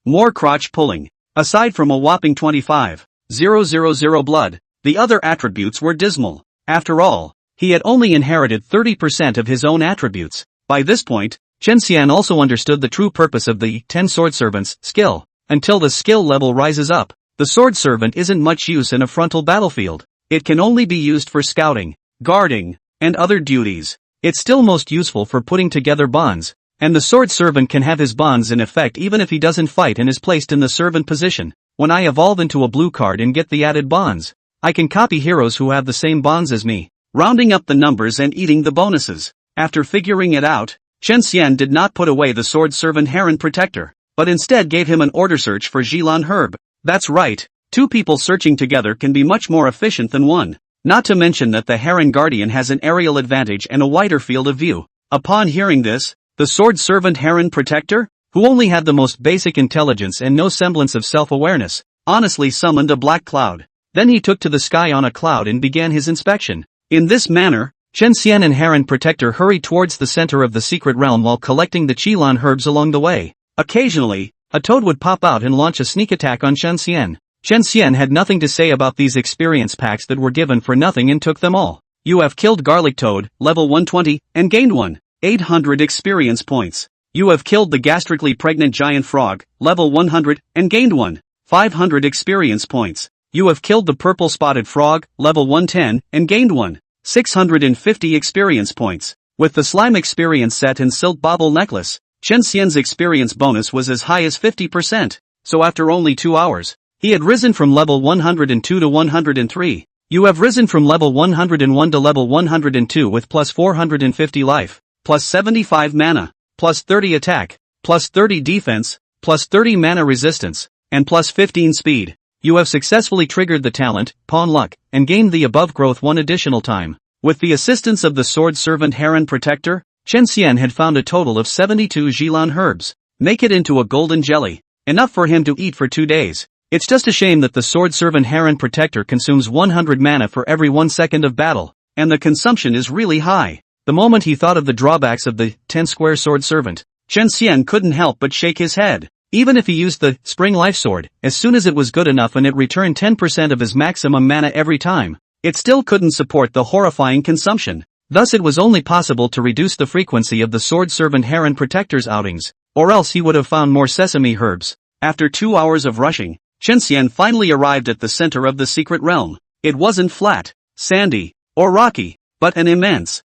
More crotch pulling. Aside from a whopping 25,000 blood, the other attributes were dismal. After all, he had only inherited 30% of his own attributes. By this point, Chen Xian also understood the true purpose of the 10 Sword Servants skill. Until the skill level rises up, the Sword Servant isn't much use in a frontal battlefield. It can only be used for scouting, guarding, and other duties. It's still most useful for putting together bonds, and the Sword Servant can have his bonds in effect even if he doesn't fight and is placed in the servant position. When I evolve into a blue card and get the added bonds, I can copy heroes who have the same bonds as me, rounding up the numbers and eating the bonuses. After figuring it out, Chen Xian did not put away the Sword Servant Heron Protector, but instead gave him an order search for Jilan Herb. That's right, 2 people searching together can be much more efficient than 1. Not to mention that the Heron Guardian has an aerial advantage and a wider field of view. Upon hearing this, the Sword Servant Heron Protector, who only had the most basic intelligence and no semblance of self-awareness, honestly summoned a black cloud. Then he took to the sky on a cloud and began his inspection. In this manner, Chen Xian and Heron Protector hurried towards the center of the secret realm while collecting the Qilin herbs along the way. Occasionally, a toad would pop out and launch a sneak attack on Chen Xian. Chen Xian had nothing to say about these experience packs that were given for nothing and took them all. You have killed Garlic Toad, level 120, and gained 1,800 experience points. You have killed the gastrically pregnant giant frog, level 100, and gained 1,500 experience points. You have killed the purple spotted frog, level 110, and gained 1,650 experience points. With the slime experience set and silk bauble necklace, Chen Xian's experience bonus was as high as 50%, so after only 2 hours, he had risen from level 102 to 103. You have risen from level 101 to level 102 with plus 450 life, plus 75 mana, plus 30 attack, plus 30 defense, plus 30 mana resistance, and plus 15 speed. You have successfully triggered the talent, Pawn Luck, and gained the above growth one additional time. With the assistance of the sword servant Heron Protector, Chen Xian had found a total of 72 Qilin herbs. Make it into a golden jelly, enough for him to eat for 2 days. It's just a shame that the sword servant Heron Protector consumes 100 mana for every 1 second of battle, and the consumption is really high. The moment he thought of the drawbacks of the 10-square sword servant, Chen Xian couldn't help but shake his head. Even if he used the Spring Life Sword, as soon as it was good enough and it returned 10% of his maximum mana every time, it still couldn't support the horrifying consumption. Thus it was only possible to reduce the frequency of the sword servant Heron Protector's outings, or else he would have found more sesame herbs. After 2 hours of rushing, Chen Xian finally arrived at the center of the secret realm. It wasn't flat, sandy, or rocky, but an immense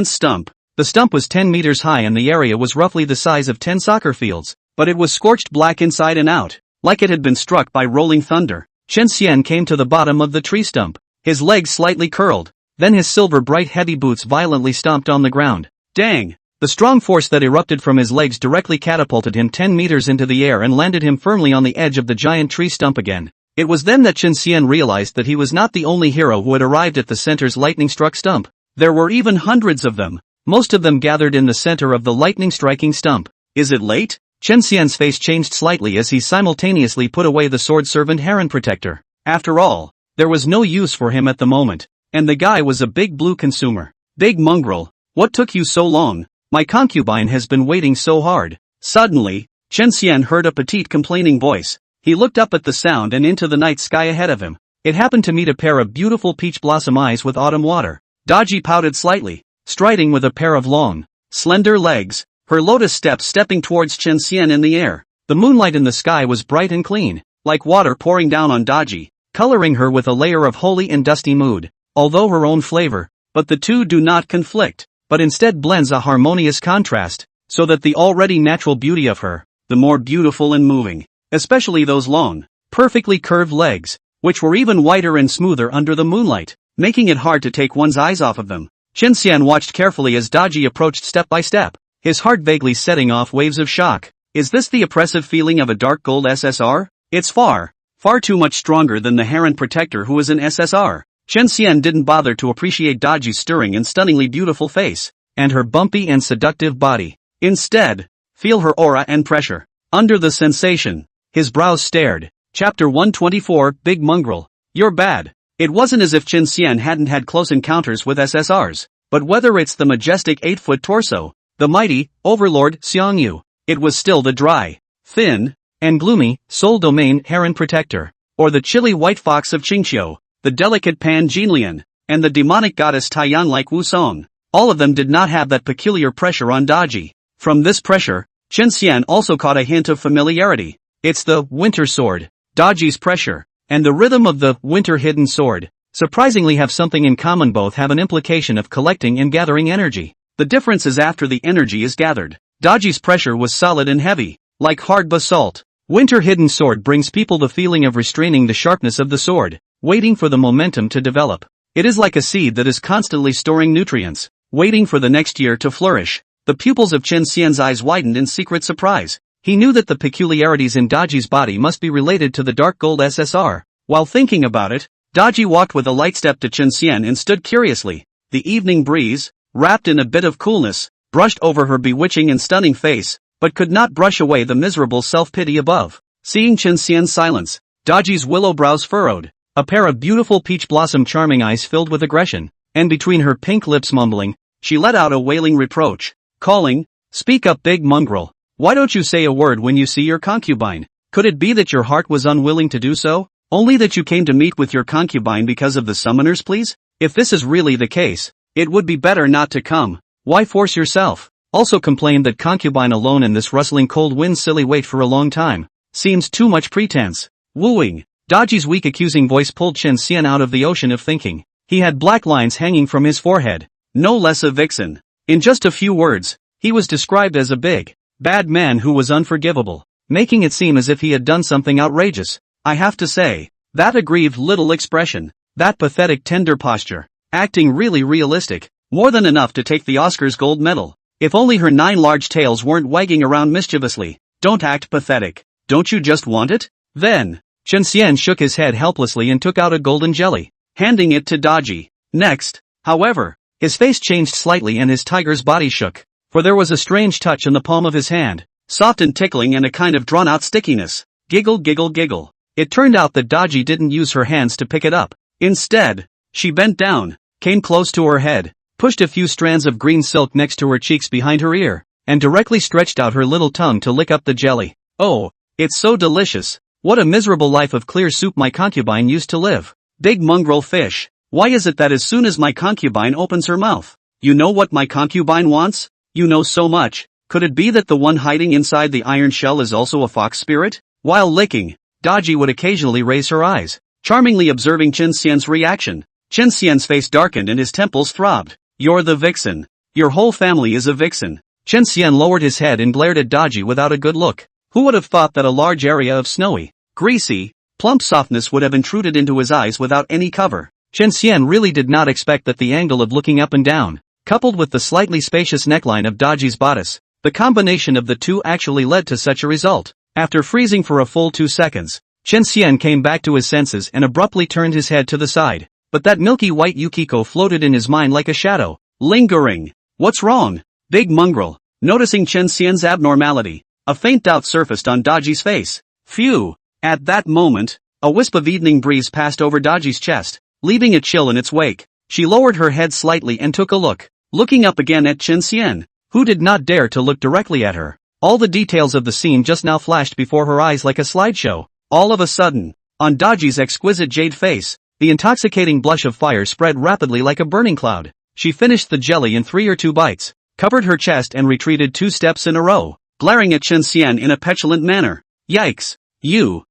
stump. The stump was 10 meters high and the area was roughly the size of 10 soccer fields, but it was scorched black inside and out, like it had been struck by rolling thunder. Chen Xian came to the bottom of the tree stump, his legs slightly curled, then his silver bright heavy boots violently stomped on the ground. Dang! The strong force that erupted from his legs directly catapulted him 10 meters into the air and landed him firmly on the edge of the giant tree stump again. It was then that Chen Xian realized that he was not the only hero who had arrived at the center's lightning-struck stump. There were even hundreds of them, most of them gathered in the center of the lightning-striking stump. Is it late? Chen Xian's face changed slightly as he simultaneously put away the sword servant Heron Protector. After all, there was no use for him at the moment, and the guy was a big blue consumer. Big mongrel, what took you so long? My concubine has been waiting so hard. Suddenly, Chen Xian heard a petite complaining voice. He looked up at the sound and into the night sky ahead of him. It happened to meet a pair of beautiful peach blossom eyes with autumn water. Daji pouted slightly, striding with a pair of long, slender legs, her lotus steps stepping towards Chen Xian in the air. The moonlight in the sky was bright and clean, like water pouring down on Daji, coloring her with a layer of holy and dusty mood. Although her own flavor, but the two do not conflict, but instead blends a harmonious contrast, so that the already natural beauty of her, the more beautiful and moving, especially those long, perfectly curved legs, which were even whiter and smoother under the moonlight, making it hard to take one's eyes off of them. Chen Xian watched carefully as Daji approached step by step, his heart vaguely setting off waves of shock. Is this the oppressive feeling of a dark gold SSR? It's far too much stronger than the Heron Protector who is an SSR. Chen Xian didn't bother to appreciate Daji's stirring and stunningly beautiful face, and her bumpy and seductive body. Instead, feel her aura and pressure. Under the sensation, his brows stared. Chapter 124, Big Mongrel. You're bad. It wasn't as if Chen Xian hadn't had close encounters with SSRs, but whether it's the majestic 8-foot torso, the mighty, overlord Xiangyu, it was still the dry, thin, and gloomy, Soul Domain Heron Protector, or the chilly white fox of Qingqiu, the delicate Pan Jinlian, and the demonic goddess Taiyan like Wusong. All of them did not have that peculiar pressure on Daji. From this pressure, Chen Xian also caught a hint of familiarity. It's the Winter Sword. Daji's pressure, and the rhythm of the Winter Hidden Sword, surprisingly have something in common. Both have an implication of collecting and gathering energy. The difference is after the energy is gathered. Daji's pressure was solid and heavy, like hard basalt. Winter Hidden Sword brings people the feeling of restraining the sharpness of the sword, waiting for the momentum to develop. It is like a seed that is constantly storing nutrients, waiting for the next year to flourish. The pupils of Chen Xian's eyes widened in secret surprise. He knew that the peculiarities in Daji's body must be related to the dark gold SSR. While thinking about it, Daji walked with a light step to Chen Xian and stood curiously. The evening breeze, wrapped in a bit of coolness, brushed over her bewitching and stunning face, but could not brush away the miserable self-pity above. Seeing Chen Xian's silence, Daji's willow brows furrowed. A pair of beautiful peach blossom charming eyes filled with aggression. and between her pink lips mumbling, she let out a wailing reproach, calling, "Speak up, big mongrel. Why don't you say a word when you see your concubine? Could it be that your heart was unwilling to do so? Only that you came to meet with your concubine because of the summoners, please? If this is really the case, it would be better not to come. Why force yourself?" Also complained that concubine alone in this rustling cold wind silly wait for a long time. Seems too much pretense. Wooing. Daji's weak accusing voice pulled Chen Xian out of the ocean of thinking. He had black lines hanging from his forehead. No less a vixen. In just a few words, he was described as a big, bad man who was unforgivable, making it seem as if he had done something outrageous. I have to say, that aggrieved little expression, that pathetic tender posture, acting really realistic, more than enough to take the Oscars gold medal. If only her 9 large tails weren't wagging around mischievously. Don't act pathetic. Don't you just want it? Then, Chen Xian shook his head helplessly and took out a golden jelly, handing it to Daji. Next, however, his face changed slightly and his tiger's body shook, for there was a strange touch in the palm of his hand, soft and tickling and a kind of drawn-out stickiness. Giggle giggle giggle. It turned out that Daji didn't use her hands to pick it up. Instead, she bent down, came close to her head, pushed a few strands of green silk next to her cheeks behind her ear, and directly stretched out her little tongue to lick up the jelly. Oh, it's so delicious. What a miserable life of clear soup my concubine used to live. Big mongrel fish. Why is it that as soon as my concubine opens her mouth, you know what my concubine wants? You know so much. Could it be that the one hiding inside the iron shell is also a fox spirit? While licking, Daji would occasionally raise her eyes, charmingly observing Chen Xian's reaction. Chen Xian's face darkened and his temples throbbed. You're the vixen. Your whole family is a vixen. Chen Xian lowered his head and glared at Daji without a good look. Who would have thought that a large area of snowy, greasy, plump softness would have intruded into his eyes without any cover? Chen Xian really did not expect that the angle of looking up and down, coupled with the slightly spacious neckline of Daji's bodice, the combination of the two actually led to such a result. After freezing for a full 2 seconds, Chen Xian came back to his senses and abruptly turned his head to the side. But that milky white Yukiko floated in his mind like a shadow, lingering. What's wrong? Big mongrel. Noticing Chen Xian's abnormality, a faint doubt surfaced on Daji's face. Phew. At that moment, a wisp of evening breeze passed over Daji's chest, leaving a chill in its wake. She lowered her head slightly and took a look, looking up again at Chen Xian, who did not dare to look directly at her. All the details of the scene just now flashed before her eyes like a slideshow. All of a sudden, on Daji's exquisite jade face, the intoxicating blush of fire spread rapidly like a burning cloud. She finished the jelly in 3 or 2 bites, covered her chest and retreated 2 steps in a row, glaring at Chen Xian in a petulant manner. Yikes. You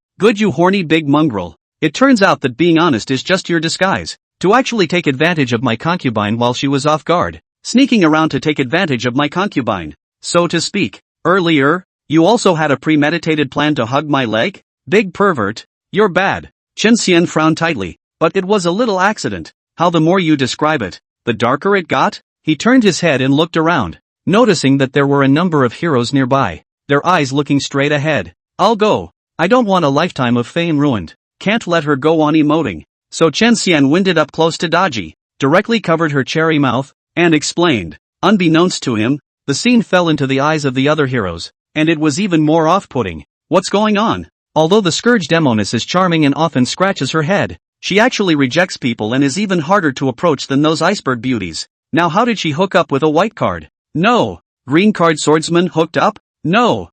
horny big mongrel. It turns out that being honest is just your disguise, to actually take advantage of my concubine while she was off guard, sneaking around to take advantage of my concubine, so to speak. Earlier, you also had a premeditated plan to hug my leg? Big pervert. You're bad. Chen Xian frowned tightly, but it was a little accident. How the more you describe it, the darker it got? He turned his head and looked around, noticing that there were a number of heroes nearby, their eyes looking straight ahead. I'll go. I don't want a lifetime of fame ruined. Can't let her go on emoting. So Chen Xian winded up close to Daji, directly covered her cherry mouth, and explained. Unbeknownst to him, the scene fell into the eyes of the other heroes, and it was even more off-putting. What's going on? Although the scourge demoness is charming and often scratches her head, she actually rejects people and is even harder to approach than those iceberg beauties. Now how did she hook up with a white card? No. Green card swordsman hooked up? No.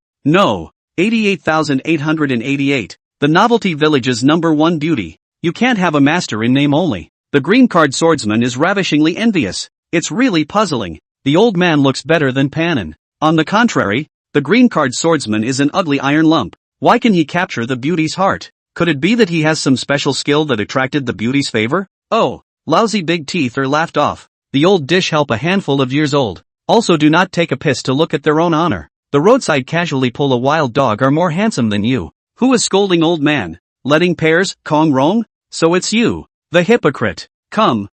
88,888. The novelty village's #1 beauty. You can't have a master in name only. The green card swordsman is ravishingly envious. It's really puzzling. The old man looks better than Panin. On the contrary, the green card swordsman is an ugly iron lump. Why can he capture the beauty's heart? Could it be that he has some special skill that attracted the beauty's favor? Oh, lousy big teeth are laughed off. The old dish help a handful of years old. Also do not take a piss to look at their own honor. The roadside casually pull a wild dog are more handsome than you. Who is scolding old man? Letting pears, Kong wrong? So it's you. The hypocrite. Come,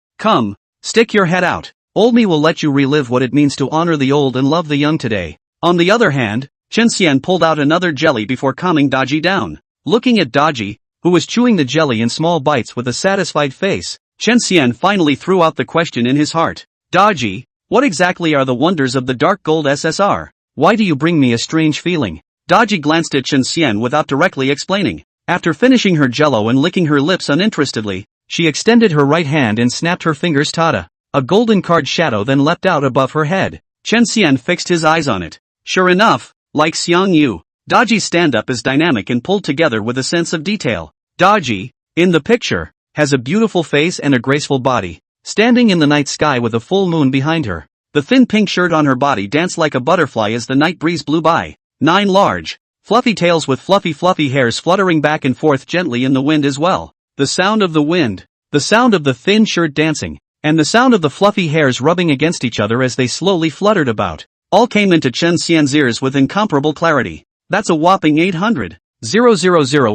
stick your head out. Old me will let you relive what it means to honor the old and love the young today. On the other hand, Chen Xian pulled out another jelly before calming Daji down. Looking at Daji, who was chewing the jelly in small bites with a satisfied face, Chen Xian finally threw out the question in his heart. Daji, what exactly are the wonders of the dark gold SSR? Why do you bring me a strange feeling? Daji glanced at Chen Xian without directly explaining. After finishing her jello and licking her lips uninterestedly, she extended her right hand and snapped her fingers tada. A golden card shadow then leapt out above her head. Chen Xian fixed his eyes on it. Sure enough, like Xiang Yu, Daji's stand-up is dynamic and pulled together with a sense of detail. Daji, in the picture, has a beautiful face and a graceful body, standing in the night sky with a full moon behind her. The thin pink shirt on her body danced like a butterfly as the night breeze blew by. 9 large, fluffy tails with fluffy hairs fluttering back and forth gently in the wind as well. The sound of the wind, the sound of the thin shirt dancing, and the sound of the fluffy hairs rubbing against each other as they slowly fluttered about, all came into Chen Xian's ears with incomparable clarity. That's a whopping 800,000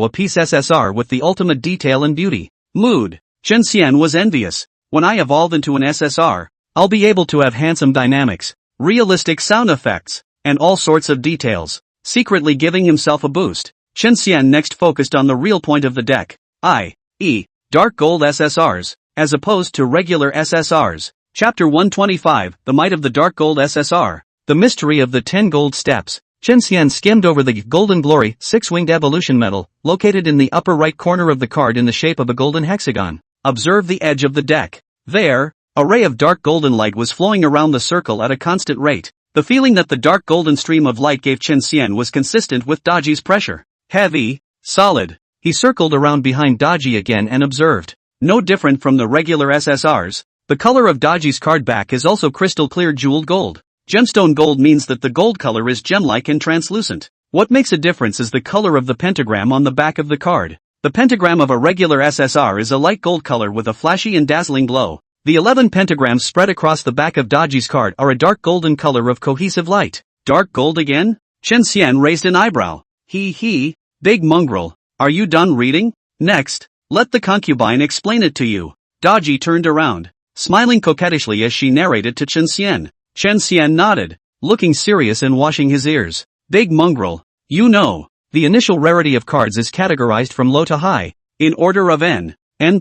a piece SSR with the ultimate detail and beauty. Mood. Chen Xian was envious. When I evolve into an SSR, I'll be able to have handsome dynamics, realistic sound effects, and all sorts of details, secretly giving himself a boost. Chen Xian next focused on the real point of the deck, i.e., dark gold SSRs, as opposed to regular SSRs. Chapter 125, The Might of the Dark Gold SSR. The Mystery of the 10 Gold Steps. Chen Xian skimmed over the Golden Glory 6-winged evolution medal, located in the upper right corner of the card in the shape of a golden hexagon. Observe the edge of the deck. There, a ray of dark golden light was flowing around the circle at a constant rate. The feeling that the dark golden stream of light gave Chen Xian was consistent with Daji's pressure. Heavy, solid. He circled around behind Daji again and observed. No different from the regular SSRs, the color of Daji's card back is also crystal clear jeweled gold. Gemstone gold means that the gold color is gem-like and translucent. What makes a difference is the color of the pentagram on the back of the card. The pentagram of a regular SSR is a light gold color with a flashy and dazzling glow. The 11 pentagrams spread across the back of Daji's card are a dark golden color of cohesive light. Dark gold again? Chen Xian raised an eyebrow. Big mongrel, are you done reading? Next, let the concubine explain it to you. Daji turned around, smiling coquettishly as she narrated to Chen Xian. Chen Xian nodded, looking serious and washing his ears. Big mongrel, you know, the initial rarity of cards is categorized from low to high, in order of N, N+,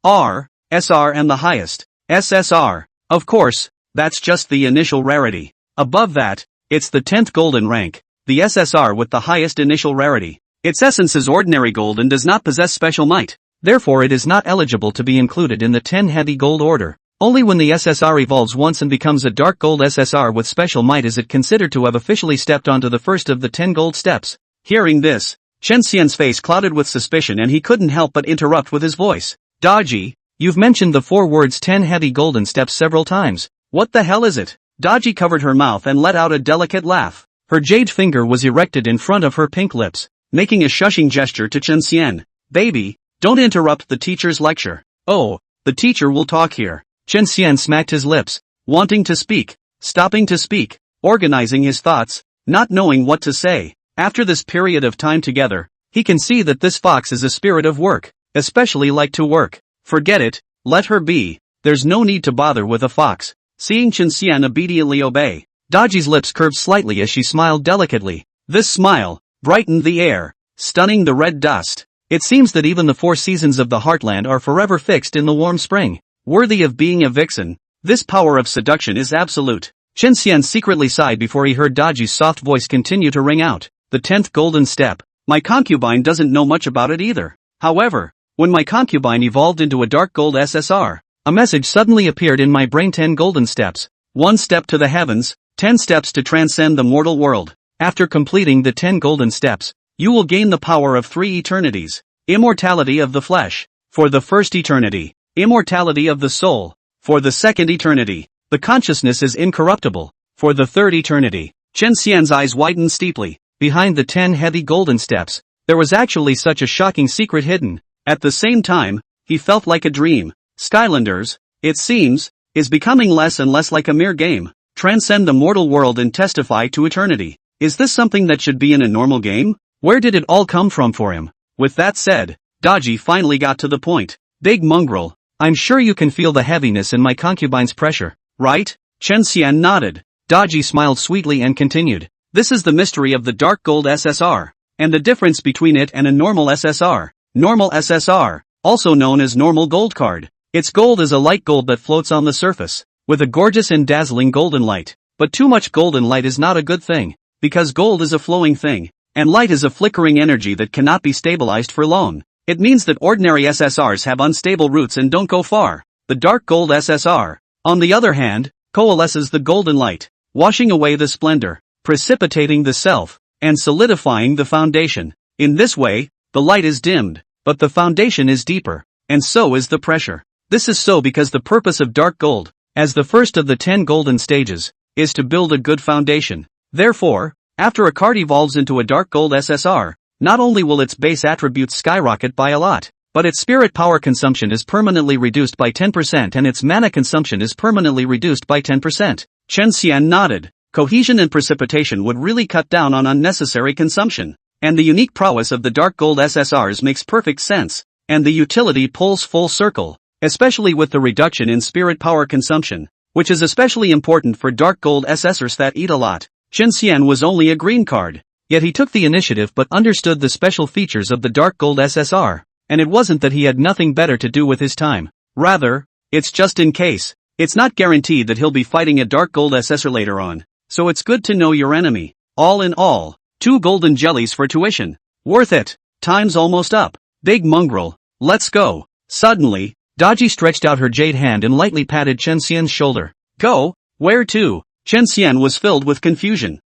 R, SR and the highest, SSR. Of course, that's just the initial rarity. Above that, it's the 10th golden rank, the SSR with the highest initial rarity. Its essence is ordinary gold and does not possess special might. Therefore it is not eligible to be included in the 10 heavy gold order. Only when the SSR evolves once and becomes a dark gold SSR with special might is it considered to have officially stepped onto the first of the 10 gold steps. Hearing this, Chen Xian's face clouded with suspicion and he couldn't help but interrupt with his voice. Daji, you've mentioned the 4 words 10 heavy golden steps several times. What the hell is it? Daji covered her mouth and let out a delicate laugh. Her jade finger was erected in front of her pink lips, making a shushing gesture to Chen Xian. Baby, don't interrupt the teacher's lecture. Oh, the teacher will talk here. Chen Xian smacked his lips, wanting to speak, stopping to speak, organizing his thoughts, not knowing what to say. After this period of time together, he can see that this fox is a spirit of work, especially like to work. Forget it, let her be, there's no need to bother with a fox. Seeing Chen Xian obediently obey, Daji's lips curved slightly as she smiled delicately. This smile brightened the air, stunning the red dust. It seems that even the 4 seasons of the heartland are forever fixed in the warm spring. Worthy of being a vixen, this power of seduction is absolute. Chen Xian secretly sighed before he heard Daji's soft voice continue to ring out. The 10th golden step. My concubine doesn't know much about it either. However, when my concubine evolved into a dark gold SSR, a message suddenly appeared in my brain. 10 golden steps. 1 step to the heavens, 10 steps to transcend the mortal world. After completing the 10 golden steps, you will gain the power of 3 eternities. Immortality of the flesh. For the first eternity. Immortality of the soul. For the second eternity. The consciousness is incorruptible. For the third eternity. Chen Xian's eyes widened steeply. Behind the 10 heavy golden steps, there was actually such a shocking secret hidden. At the same time, he felt like a dream. Skylanders, it seems, is becoming less and less like a mere game. Transcend the mortal world and testify to eternity. Is this something that should be in a normal game? Where did it all come from for him? With that said, Daji finally got to the point. Big mongrel, I'm sure you can feel the heaviness in my concubine's pressure, right? Chen Xian nodded. Daji smiled sweetly and continued. This is the mystery of the dark gold SSR, and the difference between it and a normal SSR. Normal SSR, also known as normal gold card. Its gold is a light gold that floats on the surface, with a gorgeous and dazzling golden light. But too much golden light is not a good thing, because gold is a flowing thing, and light is a flickering energy that cannot be stabilized for long. It means that ordinary SSRs have unstable roots and don't go far. The dark gold SSR, on the other hand, coalesces the golden light, washing away the splendor, precipitating the self, and solidifying the foundation. In this way, the light is dimmed, but the foundation is deeper, and so is the pressure. This is so because the purpose of dark gold, as the first of the 10 golden stages, is to build a good foundation. Therefore, after a card evolves into a dark gold SSR, not only will its base attributes skyrocket by a lot, but its spirit power consumption is permanently reduced by 10% and its mana consumption is permanently reduced by 10%. Chen Xian nodded. Cohesion and precipitation would really cut down on unnecessary consumption. And the unique prowess of the dark gold SSRs makes perfect sense, and the utility pulls full circle, especially with the reduction in spirit power consumption, which is especially important for dark gold SSRs that eat a lot. Chen Xian was only a green card, yet he took the initiative but understood the special features of the dark gold SSR, and it wasn't that he had nothing better to do with his time. Rather, it's just in case. It's not guaranteed that he'll be fighting a dark gold SSR later on, so it's good to know your enemy. All in all, 2 golden jellies for tuition. Worth it. Time's almost up. Big mongrel. Let's go. Suddenly, Daji stretched out her jade hand and lightly patted Chen Xian's shoulder. Go? Where to? Chen Xian was filled with confusion.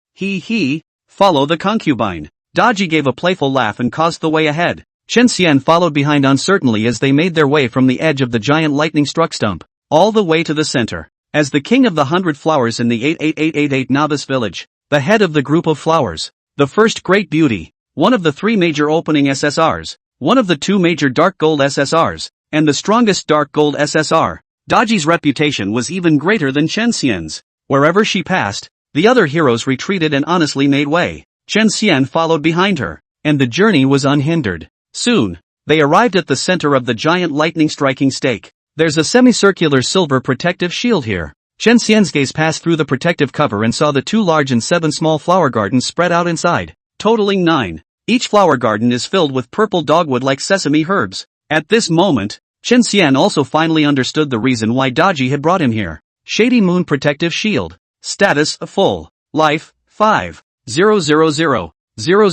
Follow the concubine. Daji gave a playful laugh and caused the way ahead. Chen Xian followed behind uncertainly as they made their way from the edge of the giant lightning-struck stump, all the way to the center. As the king of the 100 flowers in the 88888 novice village, the head of the group of flowers, the first great beauty, one of the 3 major opening SSRs, one of the 2 major dark gold SSRs, and the strongest dark gold SSR, Daji's reputation was even greater than Chen Xian's. Wherever she passed, the other heroes retreated and honestly made way. Chen Xian followed behind her, and the journey was unhindered. Soon, they arrived at the center of the giant lightning-striking stake. There's a semicircular silver protective shield here. Chen Xian's gaze passed through the protective cover and saw the 2 large and 7 small flower gardens spread out inside, totaling 9. Each flower garden is filled with purple dogwood like sesame herbs. At this moment, Chen Xian also finally understood the reason why Daji had brought him here. Shady Moon Protective Shield. Status: full. Life: 5. 000 000/5. 000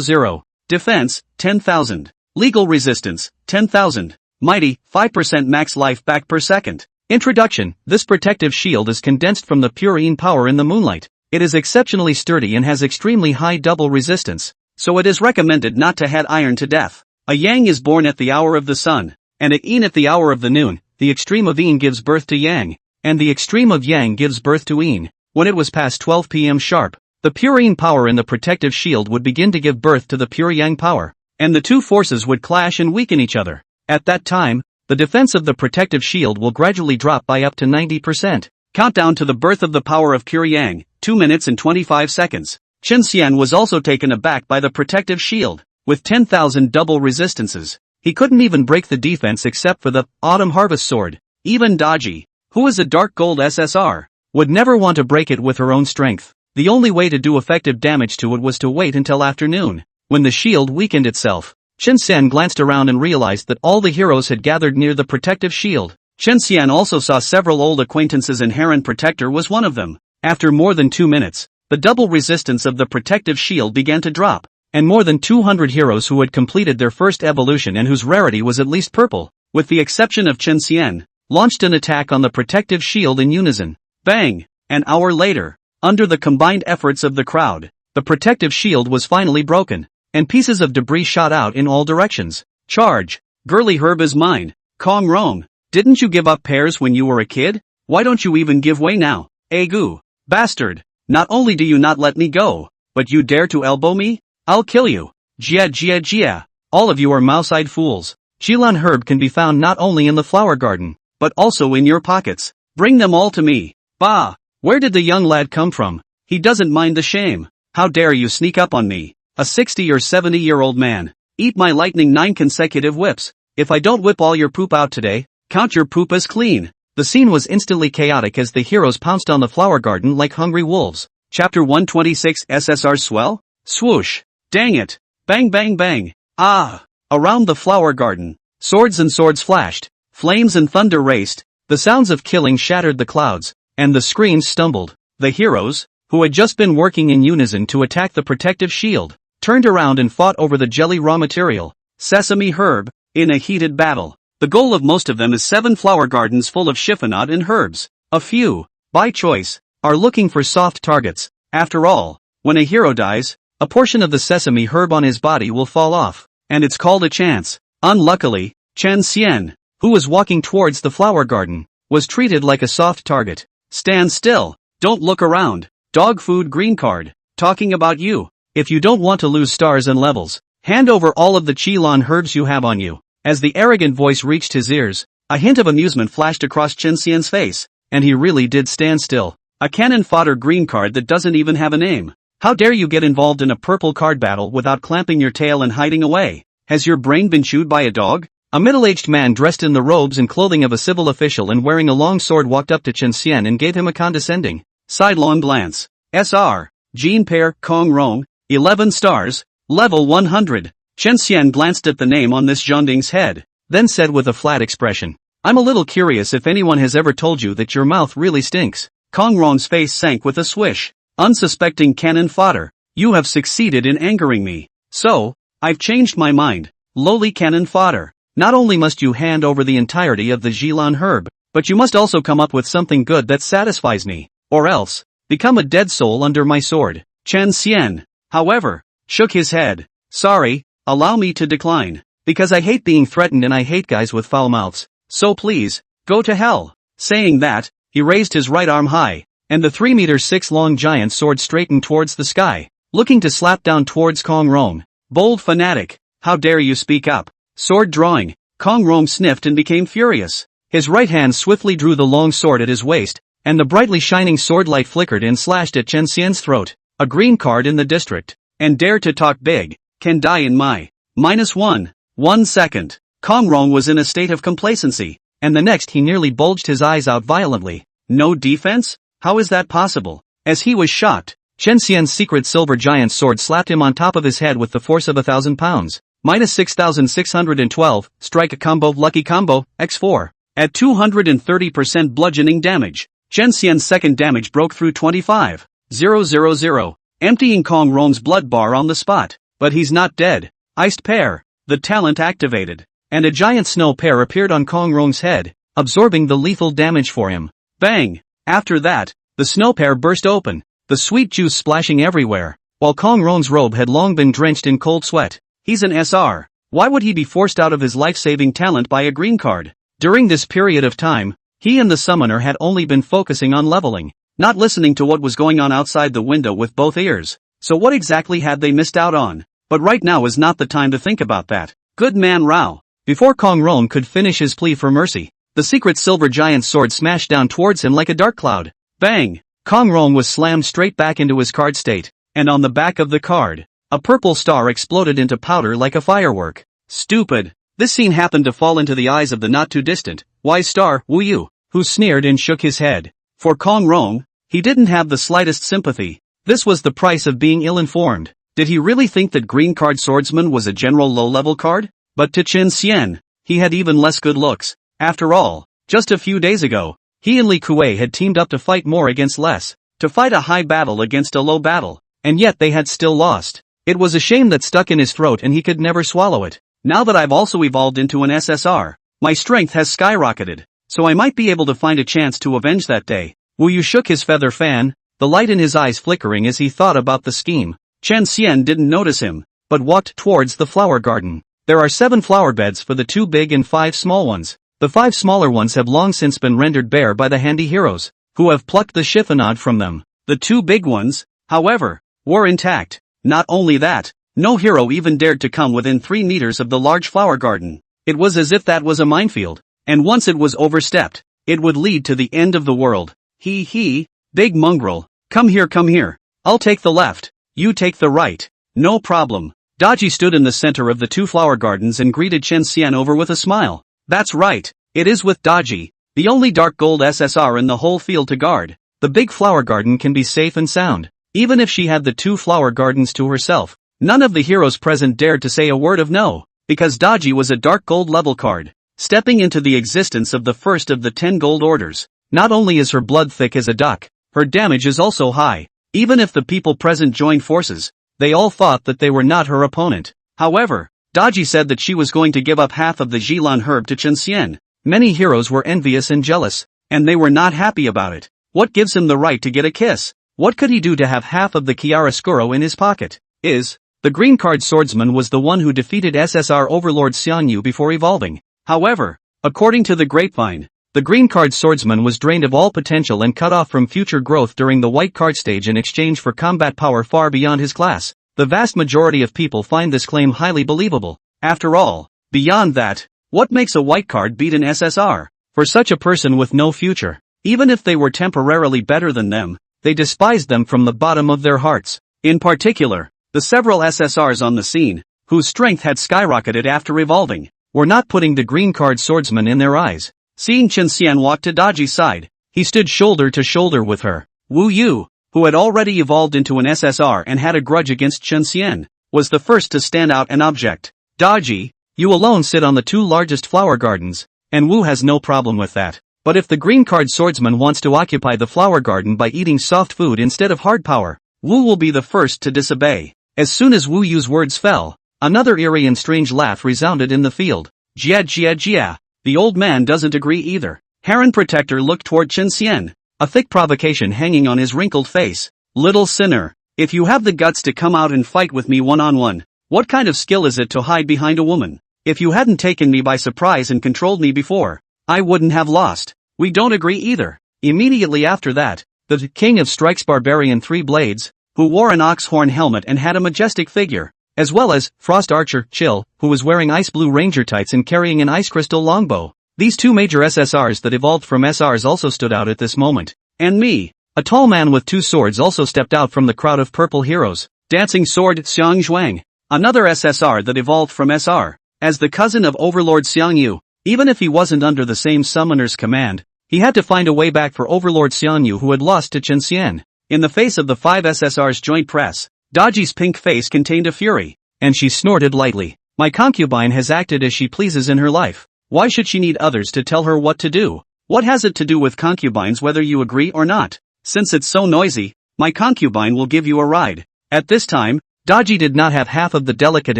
000. Defense: 10,000. Legal resistance: 10,000. Mighty: 5% max life back per second. Introduction: this protective shield is condensed from the pure Yin power in the moonlight. It is exceptionally sturdy and has extremely high double resistance, so it is recommended not to head iron to death. A Yang is born at the hour of the sun, and a Yin at the hour of the noon. The extreme of Yin gives birth to Yang, and the extreme of Yang gives birth to Yin. When it was past 12 p.m. sharp, the pure Yin power in the protective shield would begin to give birth to the pure Yang power, and the 2 forces would clash and weaken each other. At that time, the defense of the protective shield will gradually drop by up to 90%. Countdown to the birth of the power of pure Yang, 2 minutes and 25 seconds. Chen Xian was also taken aback by the protective shield. With 10,000 double resistances, he couldn't even break the defense except for the Autumn Harvest Sword. Even Daji, who is a dark gold SSR, would never want to break it with her own strength. The only way to do effective damage to it was to wait until afternoon, when the shield weakened itself. Chen Xian glanced around and realized that all the heroes had gathered near the protective shield. Chen Xian also saw several old acquaintances and Heron Protector was one of them. After more than 2 minutes, the double resistance of the protective shield began to drop, and more than 200 heroes who had completed their first evolution and whose rarity was at least purple, with the exception of Chen Xian, launched an attack on the protective shield in unison. Bang! An hour later, under the combined efforts of the crowd, the protective shield was finally broken, and pieces of debris shot out in all directions. Charge! Girly herb is mine. Kong Rong, didn't you give up pears when you were a kid? Why don't you even give way now? Agu! Bastard! Not only do you not let me go, but you dare to elbow me? I'll kill you. Jia. All of you are mouse-eyed fools. Jilan herb can be found not only in the flower garden, but also in your pockets. Bring them all to me. Bah! Where did the young lad come from? He doesn't mind the shame. How dare you sneak up on me? A 60 or 70-year-old man. Eat my lightning 9 consecutive whips. If I don't whip all your poop out today, count your poop as clean. The scene was instantly chaotic as the heroes pounced on the flower garden like hungry wolves. Chapter 126 SSR Swell? Swoosh! Dang it! Bang bang bang! Ah! Around the flower garden, swords and swords flashed, flames and thunder raced, the sounds of killing shattered the clouds, and the screams stumbled. The heroes, who had just been working in unison to attack the protective shield, turned around and fought over the jelly raw material, sesame herb, in a heated battle. The goal of most of them is 7 flower gardens full of chiffonade and herbs. A few, by choice, are looking for soft targets. After all, when a hero dies, a portion of the sesame herb on his body will fall off, and it's called a chance. Unluckily, Chen Xian, who was walking towards the flower garden, was treated like a soft target. Stand still, don't look around. Dog food green card, talking about you. If you don't want to lose stars and levels, hand over all of the Qilin herbs you have on you. As the arrogant voice reached his ears, a hint of amusement flashed across Chen Xian's face, and he really did stand still. A cannon fodder green card that doesn't even have a name. How dare you get involved in a purple card battle without clamping your tail and hiding away? Has your brain been chewed by a dog? A middle-aged man dressed in the robes and clothing of a civil official and wearing a long sword walked up to Chen Xian and gave him a condescending, sidelong glance. Sr. Jean Pair Kong Rong, 11 stars, level 100. Chen Xian glanced at the name on this Zhongding's head, then said with a flat expression, I'm a little curious if anyone has ever told you that your mouth really stinks. Kong Rong's face sank with a swish. Unsuspecting cannon fodder, you have succeeded in angering me. So, I've changed my mind. Lowly cannon fodder, not only must you hand over the entirety of the Qilin herb, but you must also come up with something good that satisfies me, or else, become a dead soul under my sword. Chen Xian, however, shook his head. Sorry, allow me to decline, because I hate being threatened and I hate guys with foul mouths, so please, go to hell. Saying that, he raised his right arm high, and the 3-meter-6 long giant sword straightened towards the sky, looking to slap down towards Kong Rong. Bold fanatic, how dare you speak up? Sword drawing, Kong Rong sniffed and became furious. His right hand swiftly drew the long sword at his waist, and the brightly shining sword light flickered and slashed at Chen Xian's throat. A green card in the district, and dare to talk big, can die in my -1 second. Kong Rong was in a state of complacency, and the next he nearly bulged his eyes out violently. No defense? How is that possible? As he was shocked, Chen Xian's secret silver giant sword slapped him on top of his head with the force of 1,000 pounds. -6,612, strike a combo, lucky combo, x4. At 230% bludgeoning damage, Chen Xian's second damage broke through 25,000, emptying Kong Rong's blood bar on the spot. But he's not dead. Iced pear, the talent activated, and a giant snow pear appeared on Kong Rong's head, absorbing the lethal damage for him. Bang! After that, the snow pear burst open, the sweet juice splashing everywhere, while Kong Rong's robe had long been drenched in cold sweat. He's an SR. Why would he be forced out of his life-saving talent by a green card? During this period of time, he and the summoner had only been focusing on leveling, not listening to what was going on outside the window with both ears. So what exactly had they missed out on? But right now is not the time to think about that. Good man Rao. Before Kong Rong could finish his plea for mercy, the secret silver giant sword smashed down towards him like a dark cloud. Bang! Kong Rong was slammed straight back into his card state, and on the back of the card, a purple star exploded into powder like a firework. Stupid. This scene happened to fall into the eyes of the not-too-distant, wise star, Wu Yu, who sneered and shook his head. For Kong Rong, he didn't have the slightest sympathy. This was the price of being ill-informed. Did he really think that green card swordsman was a general low-level card? But to Chen Xian, he had even less good looks. After all, just a few days ago, he and Li Kuei had teamed up to fight more against less, to fight a high battle against a low battle, and yet they had still lost. It was a shame that stuck in his throat and he could never swallow it. Now that I've also evolved into an SSR, my strength has skyrocketed, so I might be able to find a chance to avenge that day. Wu Yu shook his feather fan, the light in his eyes flickering as he thought about the scheme. Chen Xian didn't notice him, but walked towards the flower garden. There are 7 flower beds for the 2 big and 5 small ones. The 5 smaller ones have long since been rendered bare by the handy heroes, who have plucked the chiffonade from them. The 2 big ones, however, were intact. Not only that, no hero even dared to come within 3 meters of the large flower garden. It was as if that was a minefield, and once it was overstepped, it would lead to the end of the world. Big mongrel, come here. I'll take the left, you take the right. No problem. Daji stood in the center of the 2 flower gardens and greeted Chen Xian over with a smile. That's right, it is with Daji, the only dark gold SSR in the whole field to guard. The big flower garden can be safe and sound. Even if she had the 2 flower gardens to herself, none of the heroes present dared to say a word of no, because Daji was a dark gold level card, stepping into the existence of the first of the 10 gold orders. Not only is her blood thick as a duck, her damage is also high. Even if the people present joined forces, they all thought that they were not her opponent. However, Daji said that she was going to give up half of the Jilan herb to Chen Xian. Many heroes were envious and jealous, and they were not happy about it. What gives him the right to get a kiss? What could he do to have half of the chiaroscuro in his pocket? The green card swordsman was the one who defeated SSR Overlord Xiangyu before evolving. However, according to the grapevine, the green card swordsman was drained of all potential and cut off from future growth during the white card stage in exchange for combat power far beyond his class. The vast majority of people find this claim highly believable. After all, beyond that, what makes a white card beat an SSR? For such a person with no future, even if they were temporarily better than them, they despised them from the bottom of their hearts. In particular, the several SSRs on the scene, whose strength had skyrocketed after evolving, were not putting the green card swordsman in their eyes. Seeing Chen Xian walk to Daji's side, he stood shoulder to shoulder with her. Wu Yu, who had already evolved into an SSR and had a grudge against Chen Xian, was the first to stand out and object. Daji, you alone sit on the two largest flower gardens, and Wu has no problem with that. But if the green card swordsman wants to occupy the flower garden by eating soft food instead of hard power, Wu will be the first to disobey. As soon as Wu Yu's words fell, another eerie and strange laugh resounded in the field. Jia jia jia. The old man doesn't agree either. Heron Protector looked toward Chen Xian, a thick provocation hanging on his wrinkled face. Little sinner, if you have the guts to come out and fight with me one-on-one, what kind of skill is it to hide behind a woman? If you hadn't taken me by surprise and controlled me before, I wouldn't have lost. We don't agree either. Immediately after that, the King of Strikes Barbarian Three Blades, who wore an ox horn helmet and had a majestic figure, as well as Frost Archer Chill, who was wearing ice blue ranger tights and carrying an ice crystal longbow. These two major SSRs that evolved from SRs also stood out at this moment. And me, a tall man with two swords, also stepped out from the crowd of purple heroes. Dancing Sword Xiang Zhuang, another SSR that evolved from SR, as the cousin of Overlord Xiangyu. Even if he wasn't under the same summoner's command, he had to find a way back for Overlord Xiangyu, who had lost to Chen Xian. In the face of the five SSR's joint press, Daji's pink face contained a fury, and she snorted lightly. My concubine has acted as she pleases in her life. Why should she need others to tell her what to do? What has it to do with concubines whether you agree or not? Since it's so noisy, my concubine will give you a ride. At this time, Daji did not have half of the delicate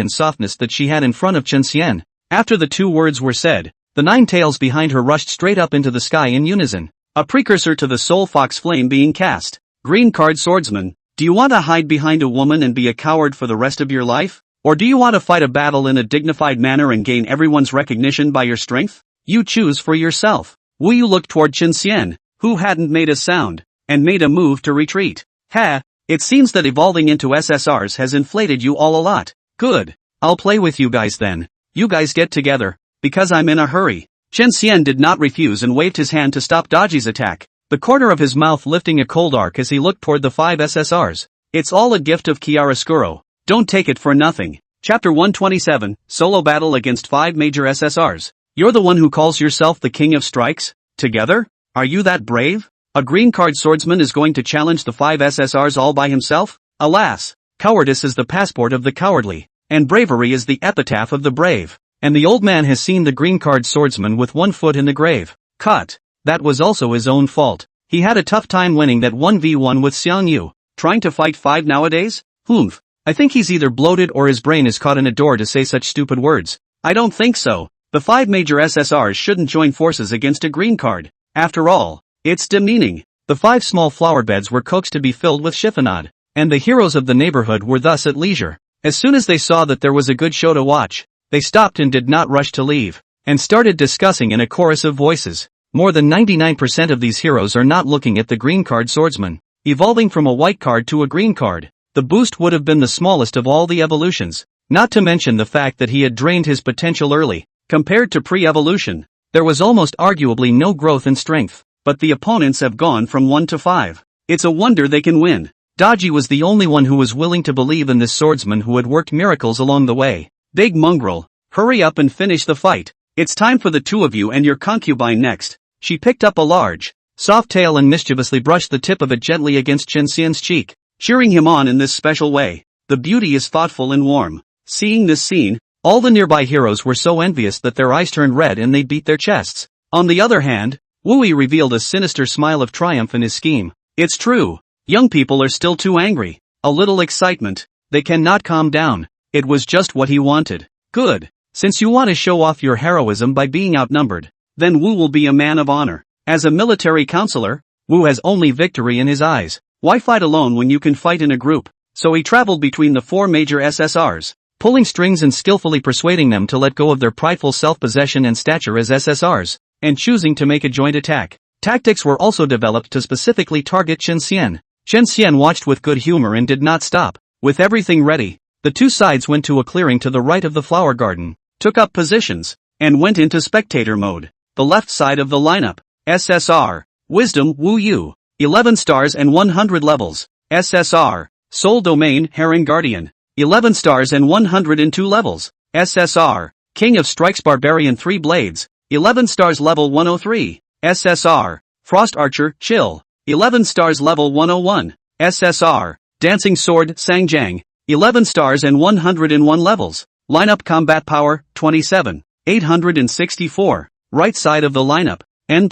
and softness that she had in front of Chen Xian. After the two words were said, the nine tails behind her rushed straight up into the sky in unison, a precursor to the soul fox flame being cast. Green card swordsman, do you want to hide behind a woman and be a coward for the rest of your life? Or do you want to fight a battle in a dignified manner and gain everyone's recognition by your strength? You choose for yourself. Wu Yu looked toward Chen Xian, who hadn't made a sound, and made a move to retreat. Ha, it seems that evolving into SSRs has inflated you all a lot. Good. I'll play with you guys then. You guys get together, because I'm in a hurry. Chen Xian did not refuse and waved his hand to stop Daji's attack, the corner of his mouth lifting a cold arc as he looked toward the five SSRs. It's all a gift of chiaroscuro. Don't take it for nothing. Chapter 127, Solo Battle Against 5 Major SSRs. You're the one who calls yourself the King of Strikes? Together? Are you that brave? A green card swordsman is going to challenge the 5 SSRs all by himself? Alas, cowardice is the passport of the cowardly, and bravery is the epitaph of the brave. And the old man has seen the green card swordsman with one foot in the grave. Cut. That was also his own fault. He had a tough time winning that 1v1 with Xiangyu. Trying to fight 5 nowadays? Humph. I think he's either bloated or his brain is caught in a door to say such stupid words. I don't think so. The 5 major SSRs shouldn't join forces against a green card. After all, it's demeaning. The 5 small flower beds were coaxed to be filled with chiffonade, and the heroes of the neighborhood were thus at leisure. As soon as they saw that there was a good show to watch, they stopped and did not rush to leave, and started discussing in a chorus of voices. More than 99% of these heroes are not looking at the green card swordsman. Evolving from a white card to a green card, the boost would have been the smallest of all the evolutions, not to mention the fact that he had drained his potential early. Compared to pre-evolution, there was almost arguably no growth in strength, but the opponents have gone from 1 to 5. It's a wonder they can win. Daji was the only one who was willing to believe in this swordsman who had worked miracles along the way. Big mongrel, hurry up and finish the fight. It's time for the two of you and your concubine next. She picked up a large, soft tail and mischievously brushed the tip of it gently against Chen Xian's cheek, cheering him on in this special way. The beauty is thoughtful and warm. Seeing this scene, all the nearby heroes were so envious that their eyes turned red and they beat their chests. On the other hand, Wu Yi revealed a sinister smile of triumph in his scheme. It's true. Young people are still too angry. A little excitement. They cannot calm down. It was just what he wanted. Good. Since you want to show off your heroism by being outnumbered, then Wu will be a man of honor. As a military counselor, Wu has only victory in his eyes. Why fight alone when you can fight in a group? So he traveled between the 4 major SSRs, pulling strings and skillfully persuading them to let go of their prideful self-possession and stature as SSRs, and choosing to make a joint attack. Tactics were also developed to specifically target Chen Xian. Chen Xian watched with good humor and did not stop. With everything ready, the two sides went to a clearing to the right of the flower garden, took up positions, and went into spectator mode. The left side of the lineup, SSR, Wisdom Wu Yu, 11 stars and 100 levels. SSR, Soul Domain Heron Guardian, 11 stars and 102 levels. SSR, King of Strikes Barbarian 3 Blades, 11 stars level 103. SSR, Frost Archer Chill, 11 stars level 101. SSR, Dancing Sword Sangjiang, 11 stars and 101 levels. Lineup Combat Power, 27, 864. Right side of the lineup, N+,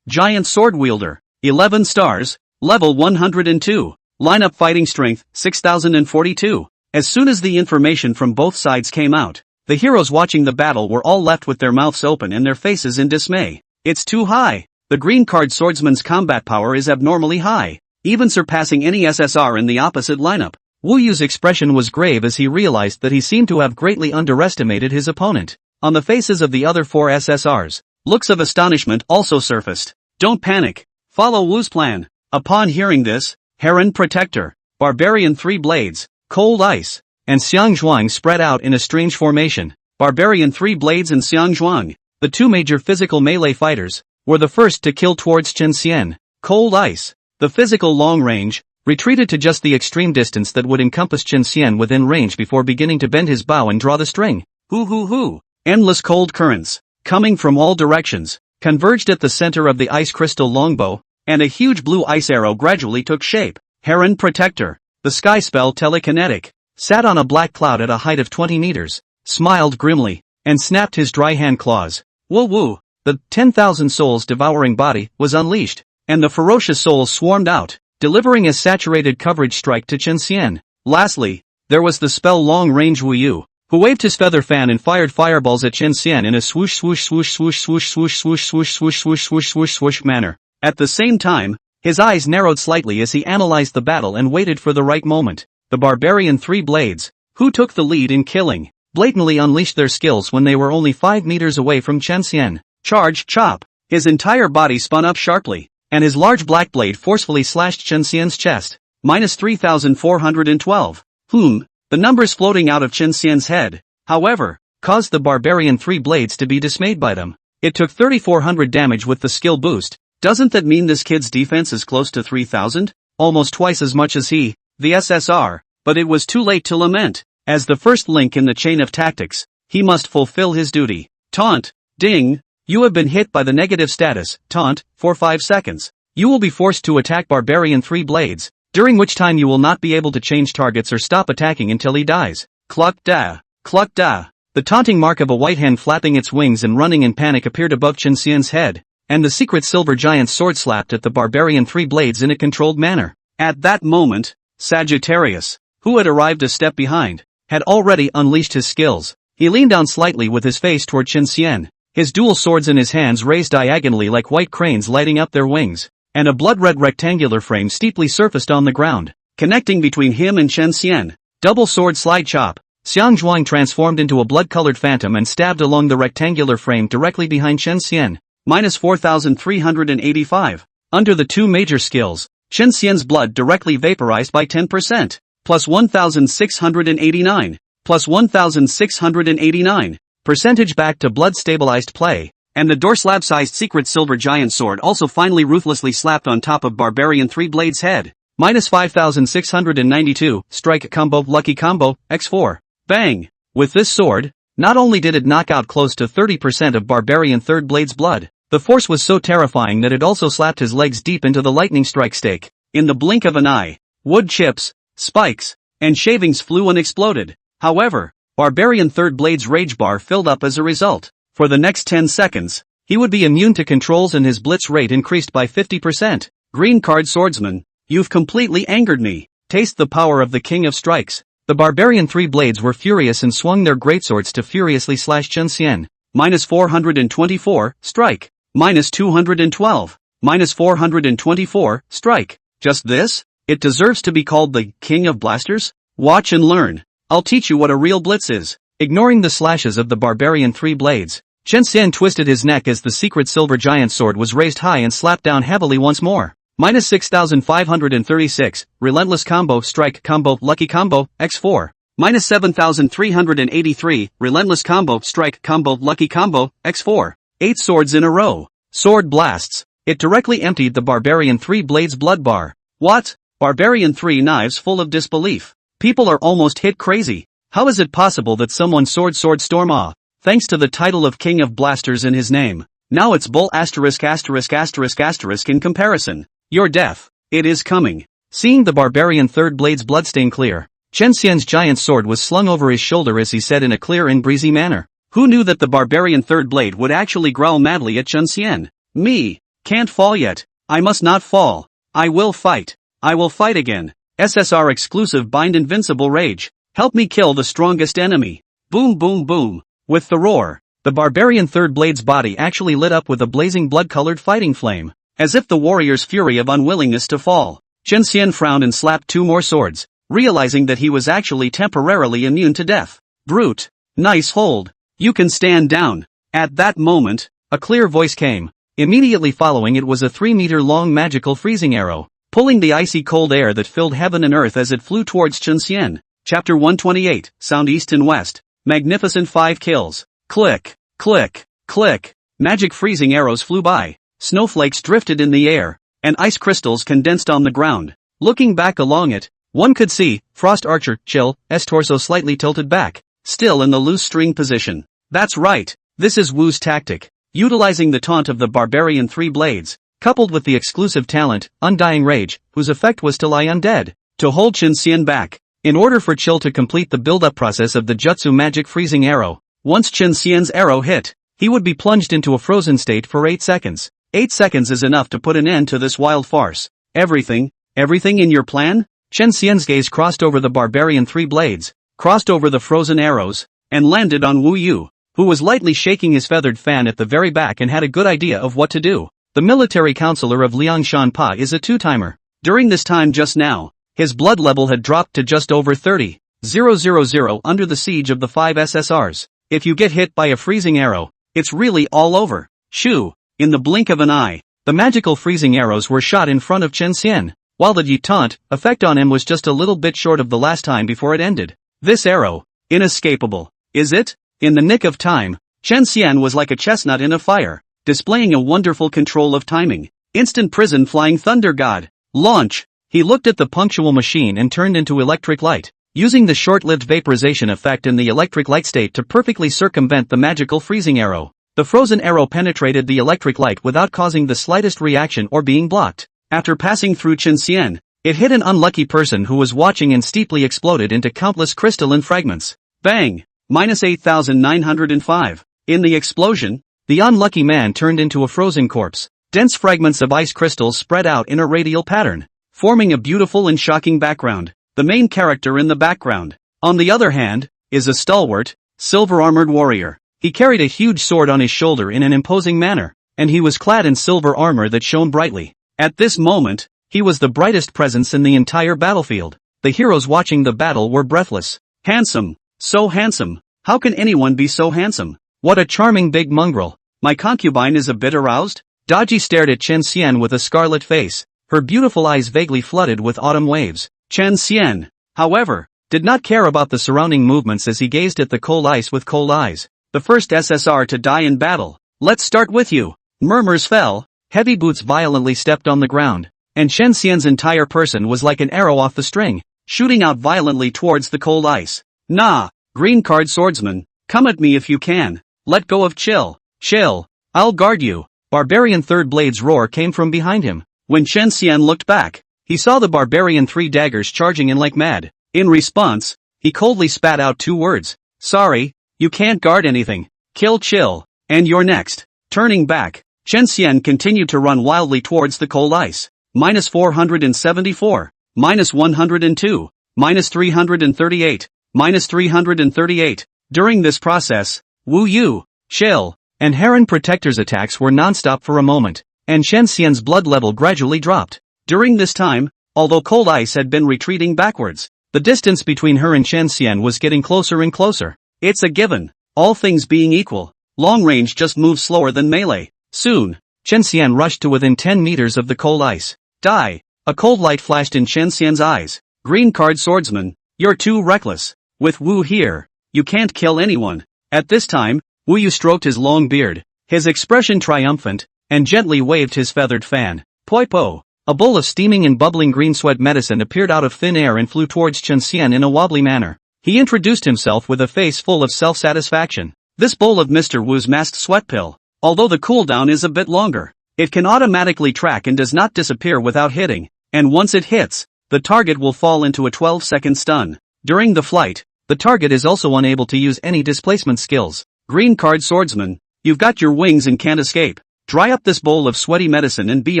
Giant Sword Wielder, 11 stars, level 102. Lineup Fighting Strength, 6042. As soon as the information from both sides came out, the heroes watching the battle were all left with their mouths open and their faces in dismay. It's too high. The green card swordsman's combat power is abnormally high, even surpassing any SSR in the opposite lineup. Wu Yu's expression was grave as he realized that he seemed to have greatly underestimated his opponent. On the faces of the other 4 SSRs, looks of astonishment also surfaced. Don't panic. Follow Wu's plan. Upon hearing this, Heron Protector, Barbarian 3 Blades, Cold Ice, and Xiang Zhuang spread out in a strange formation. Barbarian 3 Blades and Xiang Zhuang, the 2 major physical melee fighters, were the first to kill towards Chen Xian. Cold Ice, the physical long range, retreated to just the extreme distance that would encompass Chen Xian within range before beginning to bend his bow and draw the string. Hoo. Endless cold currents, coming from all directions, converged at the center of the ice crystal longbow, and a huge blue ice arrow gradually took shape. Heron Protector, the sky spell telekinetic, sat on a black cloud at a height of 20 meters, smiled grimly, and snapped his dry hand claws. Woo, the 10,000 souls devouring body was unleashed, and the ferocious souls swarmed out, delivering a saturated coverage strike to Chen Xian. Lastly, there was the spell Long Range Wu Yu, who waved his feather fan and fired fireballs at Chen Xian in a swoosh swoosh swoosh swoosh swoosh swoosh swoosh swoosh swoosh swoosh swoosh swoosh swoosh manner. At the same time, his eyes narrowed slightly as he analyzed the battle and waited for the right moment. The Barbarian 3 Blades, who took the lead in killing, blatantly unleashed their skills when they were only 5 meters away from Chen Xian. Charge Chop. His entire body spun up sharply, and his large black blade forcefully slashed Chen Xian's chest. Minus 3,412. The numbers floating out of Chen Xian's head, however, caused the Barbarian 3 Blades to be dismayed by them. It took 3,400 damage with the skill boost. Doesn't that mean this kid's defense is close to 3,000? Almost twice as much as the SSR, but it was too late to lament. As the first link in the chain of tactics, he must fulfill his duty. Taunt. Ding. You have been hit by the negative status, taunt, for 5 seconds. You will be forced to attack Barbarian 3 Blades, during which time you will not be able to change targets or stop attacking until he dies. Cluck da. Cluck da. The taunting mark of a white hen flapping its wings and running in panic appeared above Chen Xian's head, and the secret silver giant sword slapped at the Barbarian 3 Blades in a controlled manner. At that moment, Sagittarius, who had arrived a step behind, had already unleashed his skills. He leaned down slightly with his face toward Chen Xian, his dual swords in his hands raised diagonally like white cranes lighting up their wings, and a blood-red rectangular frame steeply surfaced on the ground, connecting between him and Chen Xian. Double sword slide chop. Xiang Zhuang transformed into a blood-colored phantom and stabbed along the rectangular frame directly behind Chen Xian. Minus 4,385. Under the 2 major skills, Chen Xian's blood directly vaporized by 10%. Plus 1,689. Plus 1,689. Percentage back to blood-stabilized play, and the door slab-sized secret silver giant sword also finally ruthlessly slapped on top of Barbarian 3 Blades' head. Minus 5,692, strike combo lucky combo, x4. Bang! With this sword, not only did it knock out close to 30% of Barbarian 3rd Blade's blood, the force was so terrifying that it also slapped his legs deep into the lightning strike stake. In the blink of an eye, wood chips, spikes, and shavings flew and exploded. However, Barbarian 3rd Blade's rage bar filled up as a result. For the next 10 seconds, he would be immune to controls and his blitz rate increased by 50%. Green card swordsman, you've completely angered me. Taste the power of the King of Strikes. The barbarian three blades were furious and swung their greatswords to furiously slash Chen Xian. -424, strike. -212. -424, strike. Just this? It deserves to be called the King of Blasters? Watch and learn. I'll teach you what a real blitz is. Ignoring the slashes of the barbarian three blades, Chen Xian twisted his neck as the secret silver giant sword was raised high and slapped down heavily once more. -6536, relentless combo, strike combo, lucky combo, x4. -7383, relentless combo, strike combo, lucky combo, x4. 8 swords in a row. Sword blasts. It directly emptied the barbarian three blades blood bar. What? Barbarian three knives full of disbelief. People are almost hit crazy. How is it possible that someone sword storm off? Thanks to the title of King of Blasters in his name. Now it's bull ***** in comparison. Your death. It is coming. Seeing the barbarian third blade's bloodstain clear, Chen Xian's giant sword was slung over his shoulder as he said in a clear and breezy manner. Who knew that the barbarian third blade would actually growl madly at Chen Xian? Me. Can't fall yet. I must not fall. I will fight. I will fight again. SSR exclusive bind invincible rage. Help me kill the strongest enemy. Boom boom boom. With the roar, the barbarian third blade's body actually lit up with a blazing blood-colored fighting flame. As if the warrior's fury of unwillingness to fall. Chen Xian frowned and slapped 2 more swords, realizing that he was actually temporarily immune to death. Brute. Nice hold. You can stand down. At that moment, a clear voice came. Immediately following it was a 3-meter-long magical freezing arrow, pulling the icy cold air that filled heaven and earth as it flew towards Chen Xian. Chapter 128, Sound East and West. Magnificent 5 kills. Click, click, click. Magic freezing arrows flew by. Snowflakes drifted in the air, and ice crystals condensed on the ground. Looking back along it, one could see Frost Archer Chill's torso slightly tilted back, still in the loose string position. That's right, this is Wu's tactic. Utilizing the taunt of the barbarian three blades, coupled with the exclusive talent, Undying Rage, whose effect was to lie undead, to hold Chen Xian back, in order for Chill to complete the build-up process of the Jutsu magic freezing arrow. Once Chen Xian's arrow hit, he would be plunged into a frozen state for 8 seconds. 8 seconds is enough to put an end to this wild farce. Everything in your plan? Chen Xian's gaze crossed over the barbarian three blades, crossed over the frozen arrows, and landed on Wu Yu, who was lightly shaking his feathered fan at the very back and had a good idea of what to do. The military counselor of Liangshan Pa is a two-timer. During this time just now, his blood level had dropped to just over 30,000 under the siege of the 5 SSRs. If you get hit by a freezing arrow, it's really all over. Shoo! In the blink of an eye, the magical freezing arrows were shot in front of Chen Xian, while the detente effect on him was just a little bit short of the last time before it ended. This arrow, inescapable, is it? In the nick of time, Chen Xian was like a chestnut in a fire, displaying a wonderful control of timing. Instant prison flying thunder god. Launch! He looked at the punctual machine and turned into electric light, using the short-lived vaporization effect in the electric light state to perfectly circumvent the magical freezing arrow. The frozen arrow penetrated the electric light without causing the slightest reaction or being blocked. After passing through Chen Xian, it hit an unlucky person who was watching and steeply exploded into countless crystalline fragments. Bang! -8,905. In the explosion, the unlucky man turned into a frozen corpse. Dense fragments of ice crystals spread out in a radial pattern, forming a beautiful and shocking background. The main character in the background, on the other hand, is a stalwart, silver-armored warrior. He carried a huge sword on his shoulder in an imposing manner, and he was clad in silver armor that shone brightly. At this moment, he was the brightest presence in the entire battlefield. The heroes watching the battle were breathless. Handsome. So handsome. How can anyone be so handsome? What a charming big mongrel. My concubine is a bit aroused? Daji stared at Chen Xian with a scarlet face, her beautiful eyes vaguely flooded with autumn waves. Chen Xian, however, did not care about the surrounding movements as he gazed at the cold ice with cold eyes. The first SSR to die in battle. Let's start with you. Murmurs fell, heavy boots violently stepped on the ground, and Chen Xian's entire person was like an arrow off the string, shooting out violently towards the cold ice. Nah, green card swordsman, come at me if you can. Let go of Chill. Chill, I'll guard you. Barbarian third blade's roar came from behind him. When Chen Xian looked back, he saw the barbarian three daggers charging in like mad. In response, he coldly spat out 2 words. Sorry, you can't guard anything. Kill Chill, and you're next. Turning back, Chen Xian continued to run wildly towards the cold ice. -474, -102, minus 338, minus 338. During this process, Wu Yu, Shell, and Heron Protector's attacks were non-stop for a moment, and Chen Xian's blood level gradually dropped. During this time, although Cold Ice had been retreating backwards, the distance between her and Chen Xian was getting closer and closer. It's a given. All things being equal, long range just moves slower than melee. Soon, Chen Xian rushed to within 10 meters of the Cold Ice. Die! A cold light flashed in Chen Xian's eyes. Green card swordsman, you're too reckless. With Wu here, you can't kill anyone. At this time, Wu Yu stroked his long beard, his expression triumphant, and gently waved his feathered fan. Poi po! A bowl of steaming and bubbling green sweat medicine appeared out of thin air and flew towards Chen Xian in a wobbly manner. He introduced himself with a face full of self-satisfaction. This bowl of Mr. Wu's masked sweat pill, although the cooldown is a bit longer, it can automatically track and does not disappear without hitting, and once it hits, the target will fall into a 12-second stun. During the flight, the target is also unable to use any displacement skills. Green card swordsman, you've got your wings and can't escape. Dry up this bowl of sweaty medicine and be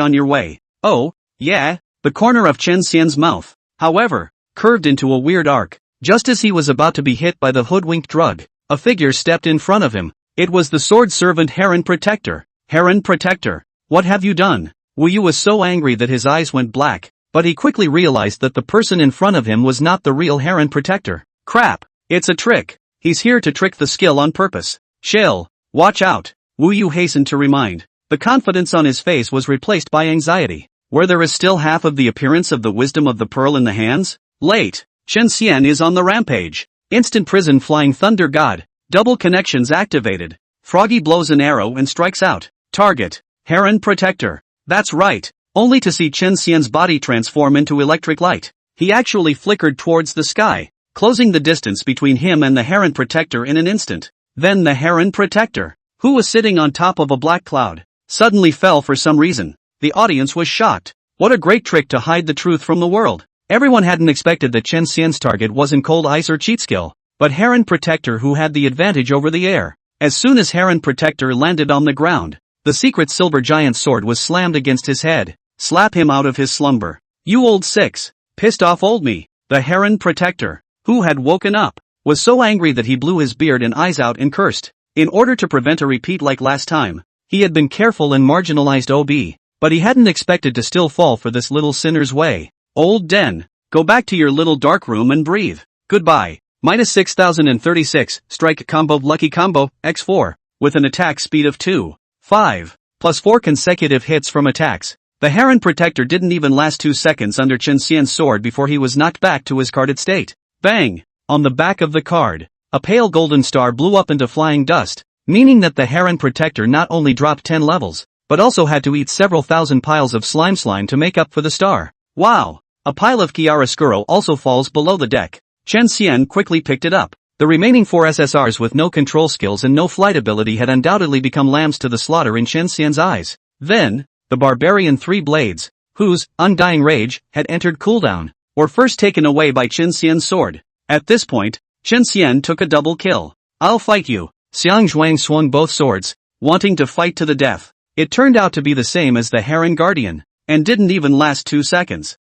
on your way. Oh, yeah, the corner of Chen Xian's mouth, however, curved into a weird arc. Just as he was about to be hit by the hoodwinked drug, a figure stepped in front of him. It was the sword servant Heron Protector. Heron Protector, what have you done? Wu Yu was so angry that his eyes went black, but he quickly realized that the person in front of him was not the real Heron Protector. Crap, it's a trick. He's here to trick the skill on purpose. Shell, watch out, Wu Yu hastened to remind. The confidence on his face was replaced by anxiety. Where there is still half of the appearance of the wisdom of the pearl in the hands? Late. Chen Xian is on the rampage. Instant prison flying thunder god. Double connections activated. Froggy blows an arrow and strikes out. Target. Heron Protector. That's right. Only to see Chen Xian's body transform into electric light. He actually flickered towards the sky, closing the distance between him and the Heron Protector in an instant. Then the Heron Protector, who was sitting on top of a black cloud, suddenly fell for some reason. The audience was shocked. What a great trick to hide the truth from the world. Everyone hadn't expected that Chen Xian's target wasn't cold ice or cheat skill, but Heron Protector who had the advantage over the air. As soon as Heron Protector landed on the ground, the secret silver giant sword was slammed against his head. Slap him out of his slumber. You old six, pissed off old me. The Heron Protector, who had woken up, was so angry that he blew his beard and eyes out and cursed. In order to prevent a repeat like last time, he had been careful and marginalized OB, but he hadn't expected to still fall for this little sinner's way. Old Den, go back to your little dark room and breathe. Goodbye. Minus 6036, strike combo lucky combo, x4, with an attack speed of 2, 5, plus 4 consecutive hits from attacks. The Heron Protector didn't even last 2 seconds under Chen Xian's sword before he was knocked back to his carded state. Bang! On the back of the card, a pale golden star blew up into flying dust, meaning that the Heron Protector not only dropped 10 levels, but also had to eat several thousand piles of slime to make up for the star. Wow! A pile of chiaroscuro also falls below the deck. Chen Xian quickly picked it up. The remaining 4 SSRs with no control skills and no flight ability had undoubtedly become lambs to the slaughter in Chen Xian's eyes. Then, the barbarian 3 blades, whose undying rage had entered cooldown, were first taken away by Chen Xian's sword. At this point, Chen Xian took a double kill. I'll fight you. Xiang Zhuang swung both swords, wanting to fight to the death. It turned out to be the same as the Heron Guardian, and didn't even last 2 seconds.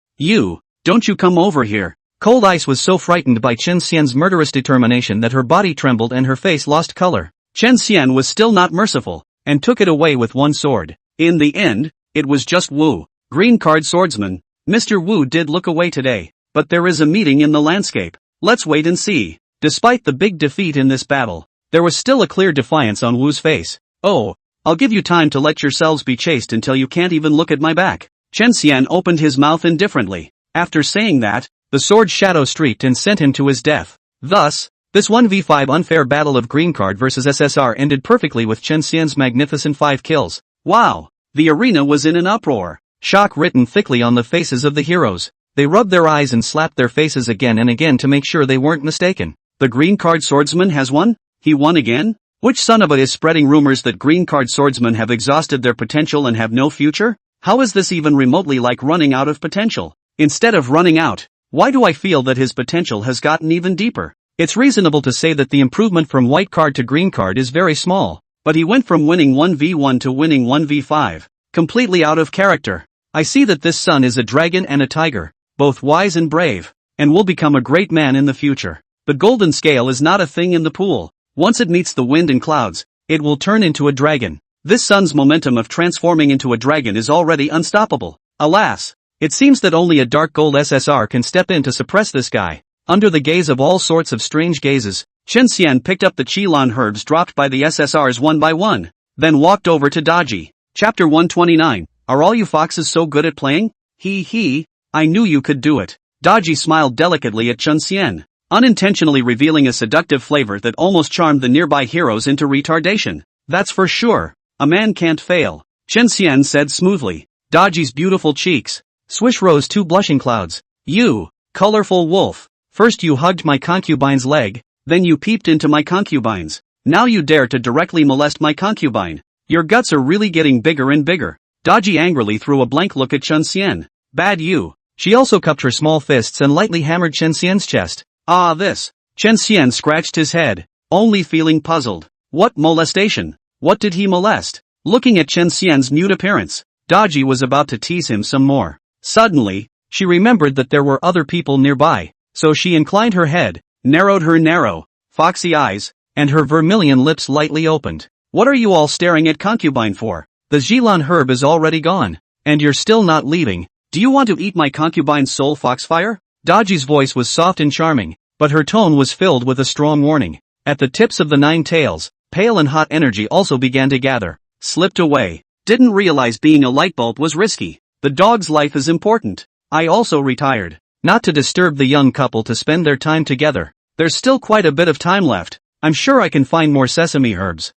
Don't you come over here. Cold Ice was so frightened by Chen Xian's murderous determination that her body trembled and her face lost color. Chen Xian was still not merciful, and took it away with one sword. In the end, it was just Wu. Green card swordsman. Mr. Wu did look away today, but there is a meeting in the landscape. Let's wait and see. Despite the big defeat in this battle, there was still a clear defiance on Wu's face. Oh, I'll give you time to let yourselves be chased until you can't even look at my back. Chen Xian opened his mouth indifferently. After saying that, the sword shadow streaked and sent him to his death. Thus, this 1v5 unfair battle of green card versus SSR ended perfectly with Chen Xian's magnificent 5 kills. Wow! The arena was in an uproar. Shock written thickly on the faces of the heroes. They rubbed their eyes and slapped their faces again and again to make sure they weren't mistaken. The green card swordsman has won? He won again? Which son of a is spreading rumors that green card swordsmen have exhausted their potential and have no future? How is this even remotely like running out of potential? Instead of running out, why do I feel that his potential has gotten even deeper? It's reasonable to say that the improvement from white card to green card is very small, but he went from winning 1v1 to winning 1v5, completely out of character. I see that this son is a dragon and a tiger, both wise and brave. and will become a great man in the future. The golden scale is not a thing in the pool. Once it meets the wind and clouds, it will turn into a dragon. This sun's momentum of transforming into a dragon is already unstoppable. Alas, it seems that only a dark gold SSR can step in to suppress this guy. Under the gaze of all sorts of strange gazes, Chen Xian picked up the Qilin herbs dropped by the SSRs one by one, then walked over to Daji. Chapter 129, Are all you foxes so good at playing? He, I knew you could do it. Daji smiled delicately at Chen Xian, unintentionally revealing a seductive flavor that almost charmed the nearby heroes into retardation. That's for sure. A man can't fail, Chen Xian said smoothly. Daji's beautiful cheeks swish rose two blushing clouds. You, colorful wolf. First you hugged my concubine's leg, then you peeped into my concubines. Now you dare to directly molest my concubine. Your guts are really getting bigger and bigger. Daji angrily threw a blank look at Chen Xian. Bad you. She also cupped her small fists and lightly hammered Chen Xian's chest. Ah this. Chen Xian scratched his head, only feeling puzzled. What molestation? What did he molest? Looking at Chen Xian's mute appearance, Daji was about to tease him some more. Suddenly, she remembered that there were other people nearby, so she inclined her head, narrowed her narrow, foxy eyes, and her vermilion lips lightly opened. What are you all staring at concubine for? The Qilin herb is already gone, and you're still not leaving. Do you want to eat my concubine's soul foxfire? Daji's voice was soft and charming, but her tone was filled with a strong warning. At the tips of the 9 tails, pale and hot energy also began to gather. Slipped away. Didn't realize being a lightbulb was risky. The dog's life is important. I also retired. Not to disturb the young couple to spend their time together. There's still quite a bit of time left. I'm sure I can find more sesame herbs.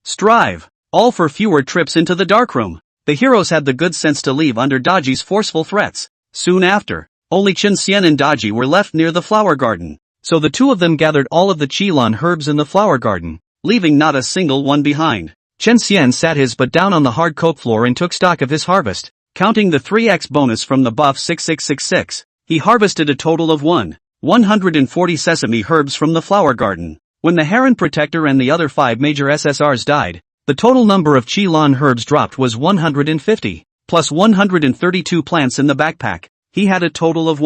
Strive. All for fewer trips into the darkroom. The heroes had the good sense to leave under Daji's forceful threats. Soon after, only Chen Xian and Daji were left near the flower garden. So the two of them gathered all of the Qilin herbs in the flower garden, leaving not a single one behind. Chen Xian sat his butt down on the hard coke floor and took stock of his harvest. Counting the 3x bonus from the buff 6666, he harvested a total of 140 sesame herbs from the flower garden. When the Heron Protector and the other 5 major SSRs died, the total number of Qilin herbs dropped was 150, plus 132 plants in the backpack. He had a total of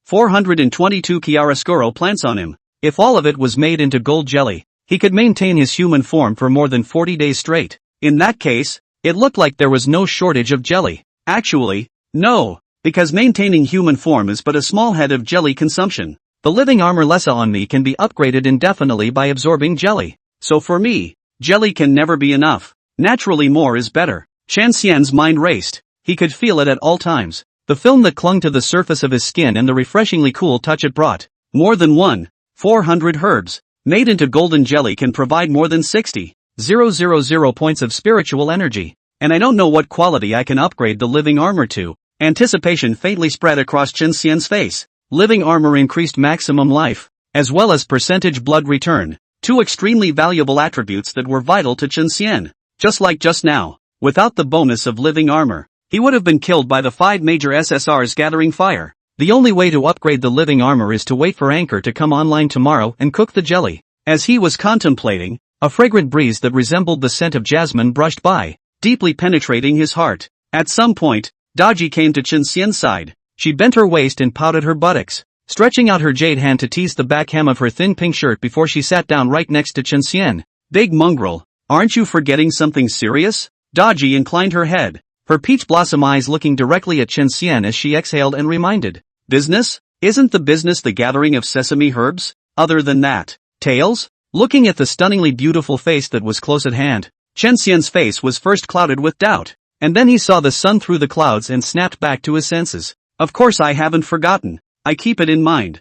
422 chiaroscuro plants on him. If all of it was made into gold jelly, he could maintain his human form for more than 40 days straight. In that case, it looked like there was no shortage of jelly. Actually, no, because maintaining human form is but a small head of jelly consumption. The living armor Lessa on me can be upgraded indefinitely by absorbing jelly. So for me, jelly can never be enough. Naturally more is better. Chen Xian's mind raced. He could feel it at all times. The film that clung to the surface of his skin and the refreshingly cool touch it brought. More than 400 herbs, made into golden jelly can provide more than 60,000 points of spiritual energy. And I don't know what quality I can upgrade the living armor to. Anticipation faintly spread across Chen Xian's face. Living armor increased maximum life, as well as percentage blood return, 2 extremely valuable attributes that were vital to Chen Xian. Just like just now, without the bonus of living armor, he would have been killed by the 5 major SSRs gathering fire. The only way to upgrade the living armor is to wait for Anchor to come online tomorrow and cook the jelly. As he was contemplating, a fragrant breeze that resembled the scent of jasmine brushed by, deeply penetrating his heart. At some point, Daji came to Chen Xian's side. She bent her waist and pouted her buttocks, stretching out her jade hand to tease the back hem of her thin pink shirt before she sat down right next to Chen Xian. Big mongrel, aren't you forgetting something serious? Daji inclined her head, her peach blossom eyes looking directly at Chen Xian as she exhaled and reminded. Business? Isn't the business the gathering of sesame herbs? Other than that, tails? Looking at the stunningly beautiful face that was close at hand, Chen Xian's face was first clouded with doubt, and then he saw the sun through the clouds and snapped back to his senses. Of course I haven't forgotten. I keep it in mind.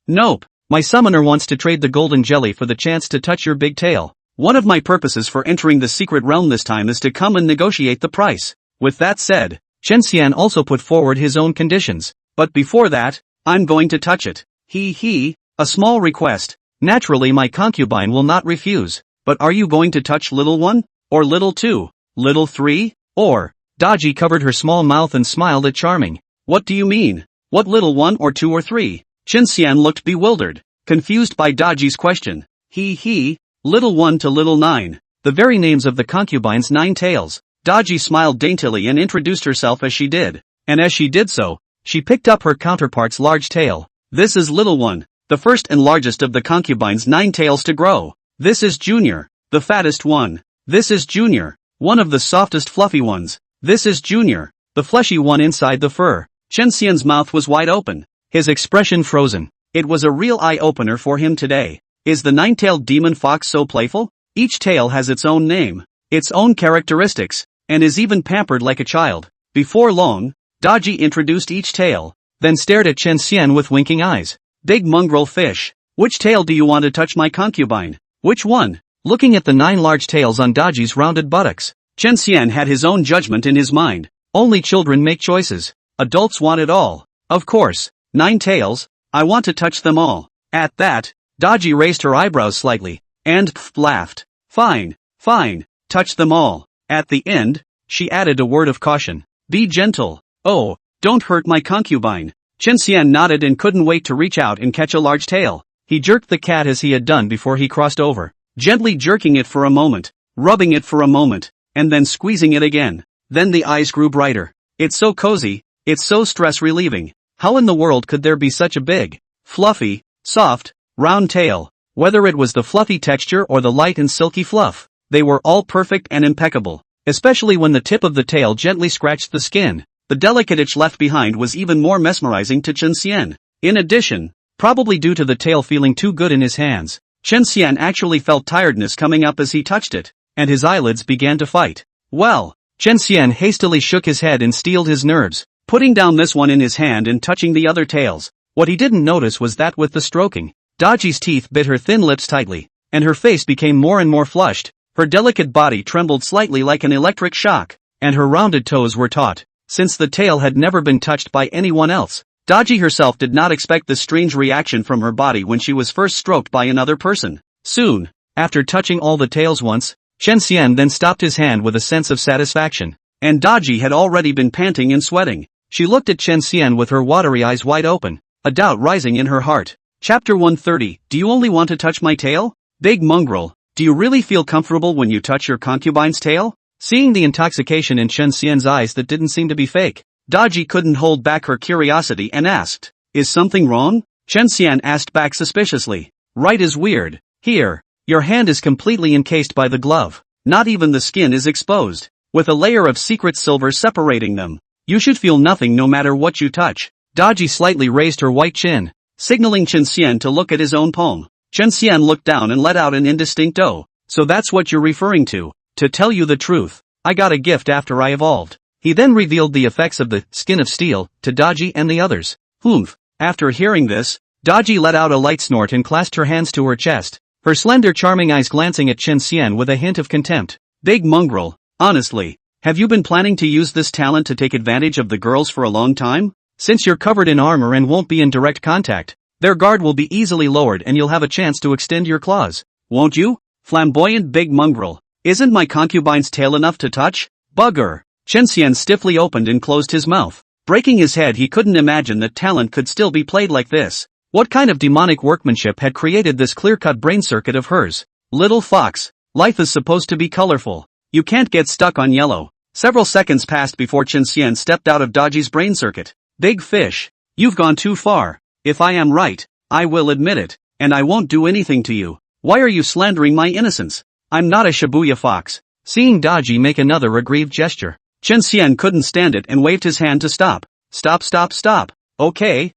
Nope. My summoner wants to trade the golden jelly for the chance to touch your big tail. One of my purposes for entering the secret realm this time is to come and negotiate the price. With that said, Chen Xian also put forward his own conditions. But before that, I'm going to touch it. A small request. Naturally my concubine will not refuse. But are you going to touch little one? Or little two? Little three? Or? Daji covered her small mouth and smiled at Charming. What do you mean? What little one or two or three? Chen Xian looked bewildered, confused by Daji's question. Little one to little 9. The very names of the concubine's 9 tails. Daji smiled daintily and introduced herself as she did. And as she did so, She picked up her counterpart's large tail. This is little one, the first and largest of the concubine's 9 tails to grow. This is Junior, the fattest one. This is Junior, one of the softest fluffy ones. This is Junior, the fleshy one inside the fur. Chen Xian's mouth was wide open, his expression frozen. It was a real eye-opener for him today. Is the 9-tailed demon fox so playful? Each tail has its own name, its own characteristics, and is even pampered like a child. Before long, Daji introduced each tail, then stared at Chen Xian with winking eyes. Big mongrel fish, which tail do you want to touch my concubine? Which one? Looking at the 9 large tails on Daji's rounded buttocks, Chen Xian had his own judgment in his mind. Only children make choices. Adults want it all. Of course, 9 tails, I want to touch them all. At that, Daji raised her eyebrows slightly, and laughed. Fine, touch them all. At the end, she added a word of caution. Be gentle. Oh, don't hurt my concubine. Chen Xian nodded and couldn't wait to reach out and catch a large tail. He jerked the cat as he had done before he crossed over, gently jerking it for a moment, rubbing it for a moment, and then squeezing it again. Then the eyes grew brighter. It's so cozy, it's so stress-relieving. How in the world could there be such a big, fluffy, soft, round tail? Whether it was the fluffy texture or the light and silky fluff, they were all perfect and impeccable, especially when the tip of the tail gently scratched the skin. The delicate itch left behind was even more mesmerizing to Chen Xian. In addition, probably due to the tail feeling too good in his hands, Chen Xian actually felt tiredness coming up as he touched it, and his eyelids began to fight. Well, Chen Xian hastily shook his head and steeled his nerves, putting down this one in his hand and touching the other tails. What he didn't notice was that with the stroking, Daji's teeth bit her thin lips tightly, and her face became more and more flushed. Her delicate body trembled slightly like an electric shock, and her rounded toes were taut. Since the tail had never been touched by anyone else, Daji herself did not expect this strange reaction from her body when she was first stroked by another person. Soon, after touching all the tails once, Chen Xian then stopped his hand with a sense of satisfaction, and Daji had already been panting and sweating. She looked at Chen Xian with her watery eyes wide open, a doubt rising in her heart. Chapter 130. Do you only want to touch my tail? Big mongrel, do you really feel comfortable when you touch your concubine's tail? Seeing the intoxication in Chen Xian's eyes that didn't seem to be fake, Daji couldn't hold back her curiosity and asked, Is something wrong? Chen Xian asked back suspiciously. Right is weird. Here, your hand is completely encased by the glove. Not even the skin is exposed, with a layer of secret silver separating them. You should feel nothing no matter what you touch. Daji slightly raised her white chin, signaling Chen Xian to look at his own palm. Chen Xian looked down and let out an indistinct "oh." So that's what you're referring to. To tell you the truth, I got a gift after I evolved. He then revealed the effects of the skin of steel to Daji and the others. Humph. After hearing this, Daji let out a light snort and clasped her hands to her chest, her slender charming eyes glancing at Chen Xian with a hint of contempt. Big mongrel, honestly, have you been planning to use this talent to take advantage of the girls for a long time? Since you're covered in armor and won't be in direct contact, their guard will be easily lowered and you'll have a chance to extend your claws. Won't you? Flamboyant big mongrel. Isn't my concubine's tail enough to touch? Bugger. Chen Xian stiffly opened and closed his mouth. Breaking his head, he couldn't imagine that talent could still be played like this. What kind of demonic workmanship had created this clear-cut brain circuit of hers? Little fox, life is supposed to be colorful. You can't get stuck on yellow. Several seconds passed before Chen Xian stepped out of Daji's brain circuit. Big fish, you've gone too far. If I am right, I will admit it, and I won't do anything to you. Why are you slandering my innocence? I'm not a Shibuya fox. Seeing Daji make another aggrieved gesture, Chen Xian couldn't stand it and waved his hand to stop. Stop. Okay.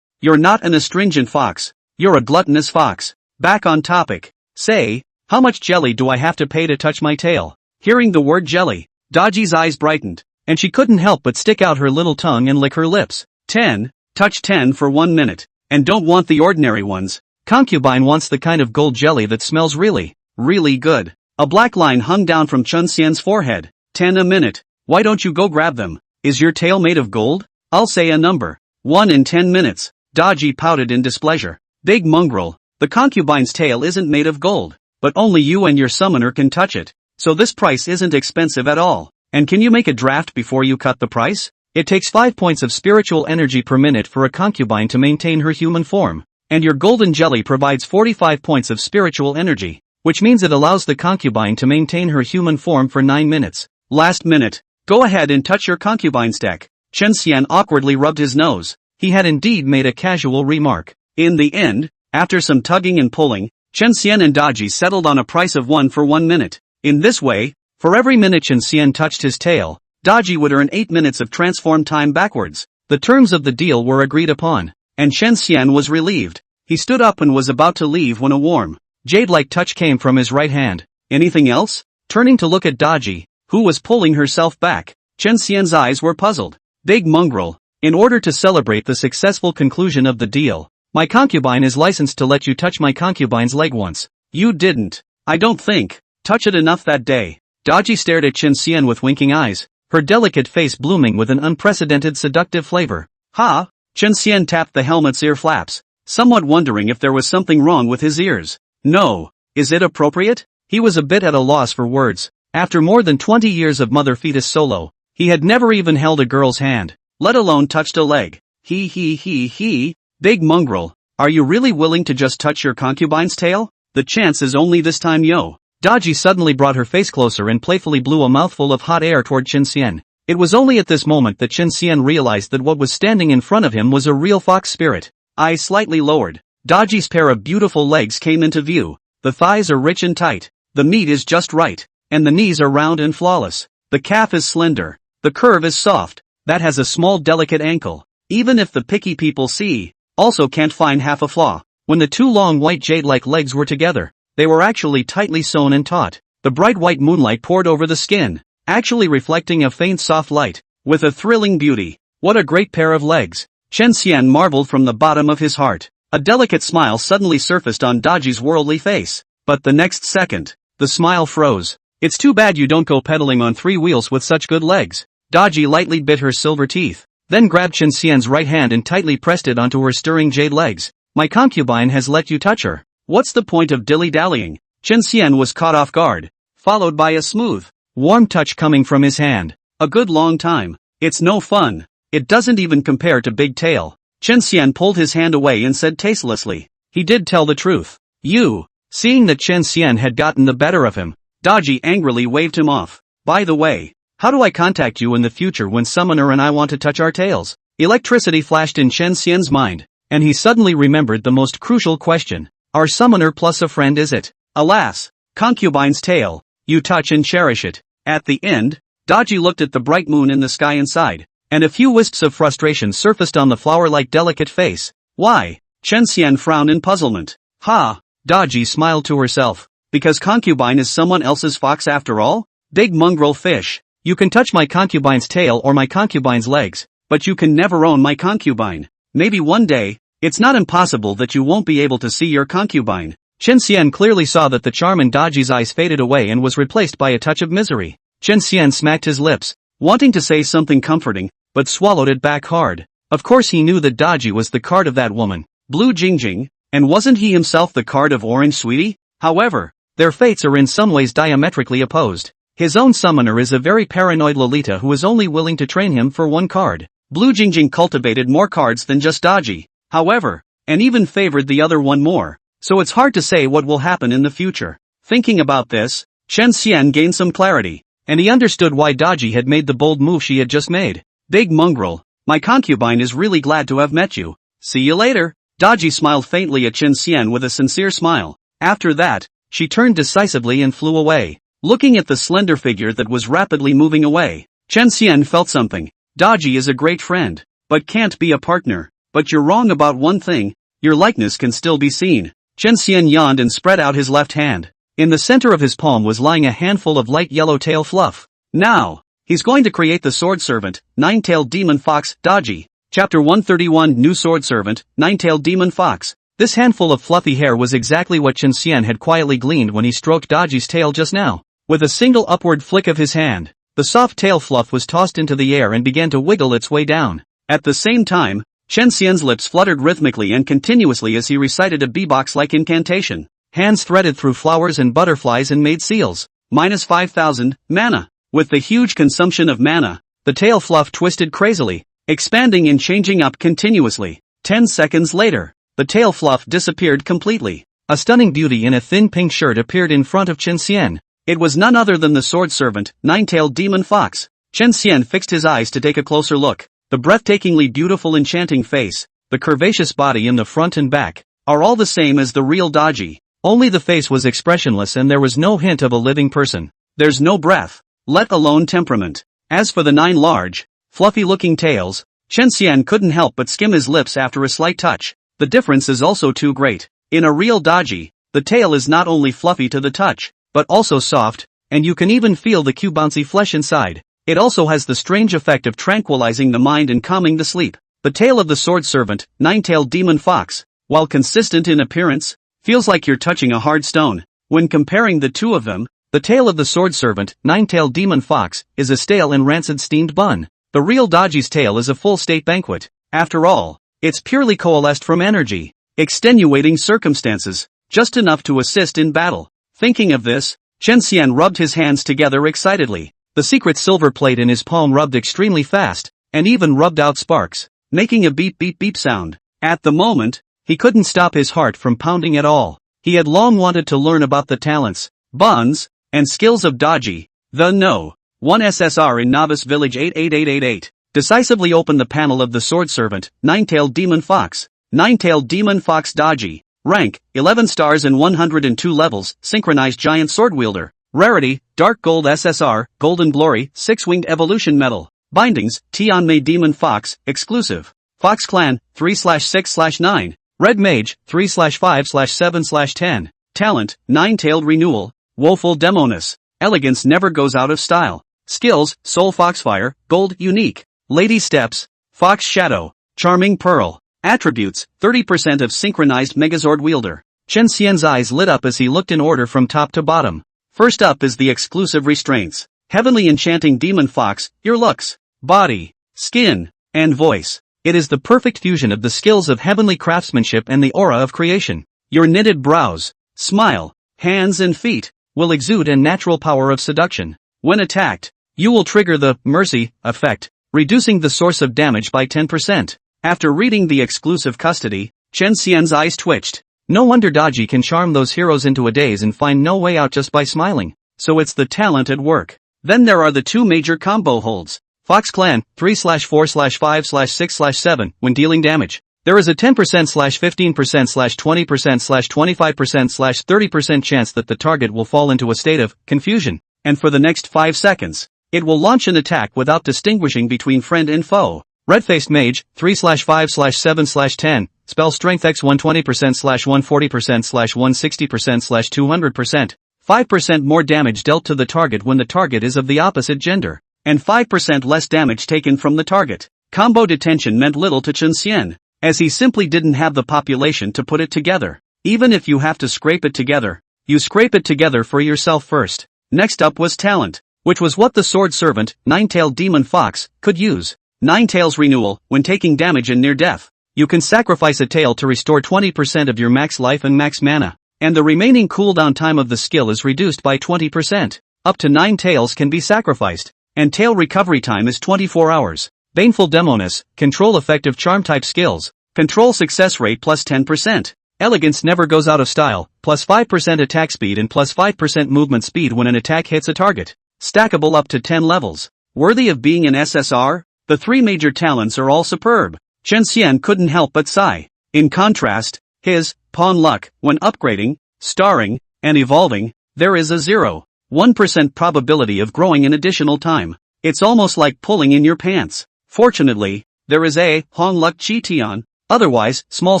You're not an astringent fox. You're a gluttonous fox. Back on topic. Say, how much jelly do I have to pay to touch my tail? Hearing the word jelly, Daji's eyes brightened, and she couldn't help but stick out her little tongue and lick her lips. 10. Touch 10 for 1 minute. And don't want the ordinary ones. Concubine wants the kind of gold jelly that smells really good. A black line hung down from Chen Xian's forehead. 10 a minute. Why don't you go grab them? Is your tail made of gold? I'll say a number. 1 in 10 minutes. Daji pouted in displeasure. Big mongrel, the concubine's tail isn't made of gold, but only you and your summoner can touch it. So this price isn't expensive at all. And can you make a draft before you cut the price? It takes 5 points of spiritual energy per minute for a concubine to maintain her human form. And your golden jelly provides 45 points of spiritual energy, which means it allows the concubine to maintain her human form for 9 minutes. Last minute. Go ahead and touch your concubine's deck. Chen Xian awkwardly rubbed his nose. He had indeed made a casual remark. In the end, after some tugging and pulling, Chen Xian and Daji settled on a price of 1 for 1 minute. In this way, for every minute Chen Xian touched his tail, Daji would earn 8 minutes of transform time backwards. The terms of the deal were agreed upon, and Chen Xian was relieved. He stood up and was about to leave when a warm, jade-like touch came from his right hand. Anything else? Turning to look at Daji, who was pulling herself back, Chen Xian's eyes were puzzled. Big mongrel. In order to celebrate the successful conclusion of the deal, my concubine is licensed to let you touch my concubine's leg once. You didn't. I don't think. Touch it enough that day. Daji stared at Chen Xian with winking eyes, her delicate face blooming with an unprecedented seductive flavor. Ha! Chen Xian tapped the helmet's ear flaps, somewhat wondering if there was something wrong with his ears. No. Is it appropriate? He was a bit at a loss for words. After more than 20 years of mother-fetus solo, he had never even held a girl's hand, let alone touched a leg. He. Big mongrel, are you really willing to just touch your concubine's tail? The chance is only this time, yo. Daji suddenly brought her face closer and playfully blew a mouthful of hot air toward Chen Xian. It was only at this moment that Chen Xian realized that what was standing in front of him was a real fox spirit. Eyes slightly lowered, Daji's pair of beautiful legs came into view. The thighs are rich and tight, the meat is just right, and the knees are round and flawless. The calf is slender, the curve is soft, that has a small delicate ankle. Even if the picky people see, also can't find half a flaw. When the two long white jade-like legs were together, they were actually tightly sewn and taut. The bright white moonlight poured over the skin, actually reflecting a faint soft light, with a thrilling beauty. What a great pair of legs! Chen Xian marveled from the bottom of his heart. A delicate smile suddenly surfaced on Daji's worldly face. But the next second, the smile froze. It's too bad you don't go pedaling on 3 wheels with such good legs. Daji lightly bit her silver teeth, then grabbed Chen Xian's right hand and tightly pressed it onto her stirring jade legs. My concubine has let you touch her. What's the point of dilly-dallying? Chen Xian was caught off guard, followed by a smooth, warm touch coming from his hand. A good long time. It's no fun. It doesn't even compare to Big Tail. Chen Xian pulled his hand away and said tastelessly. He did tell the truth. You. Seeing that Chen Xian had gotten the better of him, Daji angrily waved him off. By the way, how do I contact you in the future when Summoner and I want to touch our tails? Electricity flashed in Chen Xian's mind, and he suddenly remembered the most crucial question. Our summoner plus a friend, is it? Alas, concubine's tail. You touch and cherish it. At the end, Daji looked at the bright moon in the sky and sighed, and a few wisps of frustration surfaced on the flower-like delicate face. Why? Chen Xian frowned in puzzlement. Ha! Daji smiled to herself. Because concubine is someone else's fox after all? Big mongrel fish. You can touch my concubine's tail or my concubine's legs, but you can never own my concubine. Maybe one day, it's not impossible that you won't be able to see your concubine. Chen Xian clearly saw that the charm in Daji's eyes faded away and was replaced by a touch of misery. Chen Xian smacked his lips, wanting to say something comforting, but swallowed it back hard. Of course he knew that Daji was the card of that woman, Blue Jingjing, and wasn't he himself the card of Orange Sweetie? However, their fates are in some ways diametrically opposed. His own summoner is a very paranoid Lolita who is only willing to train him for 1 card. Blue Jingjing cultivated more cards than just Daji, however, and even favored the other one more, so it's hard to say what will happen in the future. Thinking about this, Chen Xian gained some clarity, and he understood why Daji had made the bold move she had just made. Big mongrel, my concubine is really glad to have met you. See you later. Daji smiled faintly at Chen Xian with a sincere smile. After that, she turned decisively and flew away. Looking at the slender figure that was rapidly moving away, Chen Xian felt something. Daji is a great friend, but can't be a partner. But you're wrong about one thing, your likeness can still be seen. Chen Xian yawned and spread out his left hand. In the center of his palm was lying a handful of light yellow tail fluff. Now, he's going to create the sword servant, 9-tailed demon fox, Daji. Chapter 131 New Sword Servant, 9-tailed demon fox. This handful of fluffy hair was exactly what Chen Xian had quietly gleaned when he stroked Daji's tail just now. With a single upward flick of his hand, the soft tail fluff was tossed into the air and began to wiggle its way down. At the same time, Chen Xian's lips fluttered rhythmically and continuously as he recited a beatbox-like incantation. Hands threaded through flowers and butterflies and made seals. Minus 5,000, mana. With the huge consumption of mana, the tail fluff twisted crazily, expanding and changing up continuously. 10 seconds later, the tail fluff disappeared completely. A stunning beauty in a thin pink shirt appeared in front of Chen Xian. It was none other than the sword servant, 9-tailed demon fox. Chen Xian fixed his eyes to take a closer look. The breathtakingly beautiful enchanting face, the curvaceous body in the front and back, are all the same as the real Daji. Only the face was expressionless and there was no hint of a living person. There's no breath, let alone temperament. As for the 9 large, fluffy-looking tails, Chen Xian couldn't help but skim his lips after a slight touch. The difference is also too great. In a real Daji, the tail is not only fluffy to the touch, but also soft, and you can even feel the cute bouncy flesh inside. It also has the strange effect of tranquilizing the mind and calming the sleep. The tail of the sword servant, 9-tailed demon fox, while consistent in appearance, feels like you're touching a hard stone. When comparing the two of them, the tail of the sword servant, 9-tailed demon fox, is a stale and rancid steamed bun. The real Daji's tail is a full state banquet. After all, it's purely coalesced from energy, extenuating circumstances, just enough to assist in battle. Thinking of this, Chen Xian rubbed his hands together excitedly. The secret silver plate in his palm rubbed extremely fast, and even rubbed out sparks, making a beep beep beep sound. At the moment, he couldn't stop his heart from pounding at all. He had long wanted to learn about the talents, buns, and skills of Daji. The No. 1 SSR in Novice Village 88888. Decisively opened the panel of the sword servant, 9-tailed demon fox. 9-tailed demon fox Daji. Rank, 11 stars and 102 levels, synchronized giant sword wielder. Rarity, dark gold SSR, golden glory, 6-winged evolution medal. Bindings, Tianmei demon fox, exclusive. Fox clan, 3/6/9. Red mage, 3/5/7/10. Talent, 9-tailed renewal. Woeful demoness. Elegance never goes out of style. Skills, soul foxfire, gold unique. Lady steps, fox shadow, charming pearl. Attributes, 30% of synchronized megazord wielder. Chen Xian's eyes lit up as he looked in order from top to bottom. First up is the exclusive restraints. Heavenly enchanting demon fox, your looks, body, skin, and voice. It is the perfect fusion of the skills of heavenly craftsmanship and the aura of creation. Your knitted brows, smile, hands and feet, will exude a natural power of seduction. When attacked, you will trigger the mercy effect, reducing the source of damage by 10%. After reading the exclusive custody, Chen Xian's eyes twitched. No wonder Daji can charm those heroes into a daze and find no way out just by smiling. So it's the talent at work. Then there are the 2 major combo holds. Fox Clan, 3/4/5/6/7, when dealing damage. There is a 10%/15%/20%/25%/30% chance that the target will fall into a state of confusion, and for the next 5 seconds, it will launch an attack without distinguishing between friend and foe. Red-faced mage, 3/5/7/10, spell strength x 120%/140%/160%/200%. 5% more damage dealt to the target when the target is of the opposite gender, and 5% less damage taken from the target. Combo detention meant little to Chen Xian, as he simply didn't have the population to put it together. Even if you have to scrape it together, you scrape it together for yourself first. Next up was talent, which was what the sword servant, 9-tailed demon fox, could use. 9 tails renewal, when taking damage and near death. You can sacrifice a tail to restore 20% of your max life and max mana, and the remaining cooldown time of the skill is reduced by 20%. Up to 9 tails can be sacrificed, and tail recovery time is 24 hours. Baneful Demoness, control effective charm type skills. Control success rate plus 10%. Elegance never goes out of style, plus 5% attack speed and plus 5% movement speed when an attack hits a target. Stackable up to 10 levels. Worthy of being an SSR? The 3 major talents are all superb. Chen Xian couldn't help but sigh. In contrast, his pawn luck, when upgrading, starring, and evolving, there is a 0.1% probability of growing in additional time. It's almost like pulling in your pants. Fortunately, there is a Hong Luck Chi Tian. Otherwise, small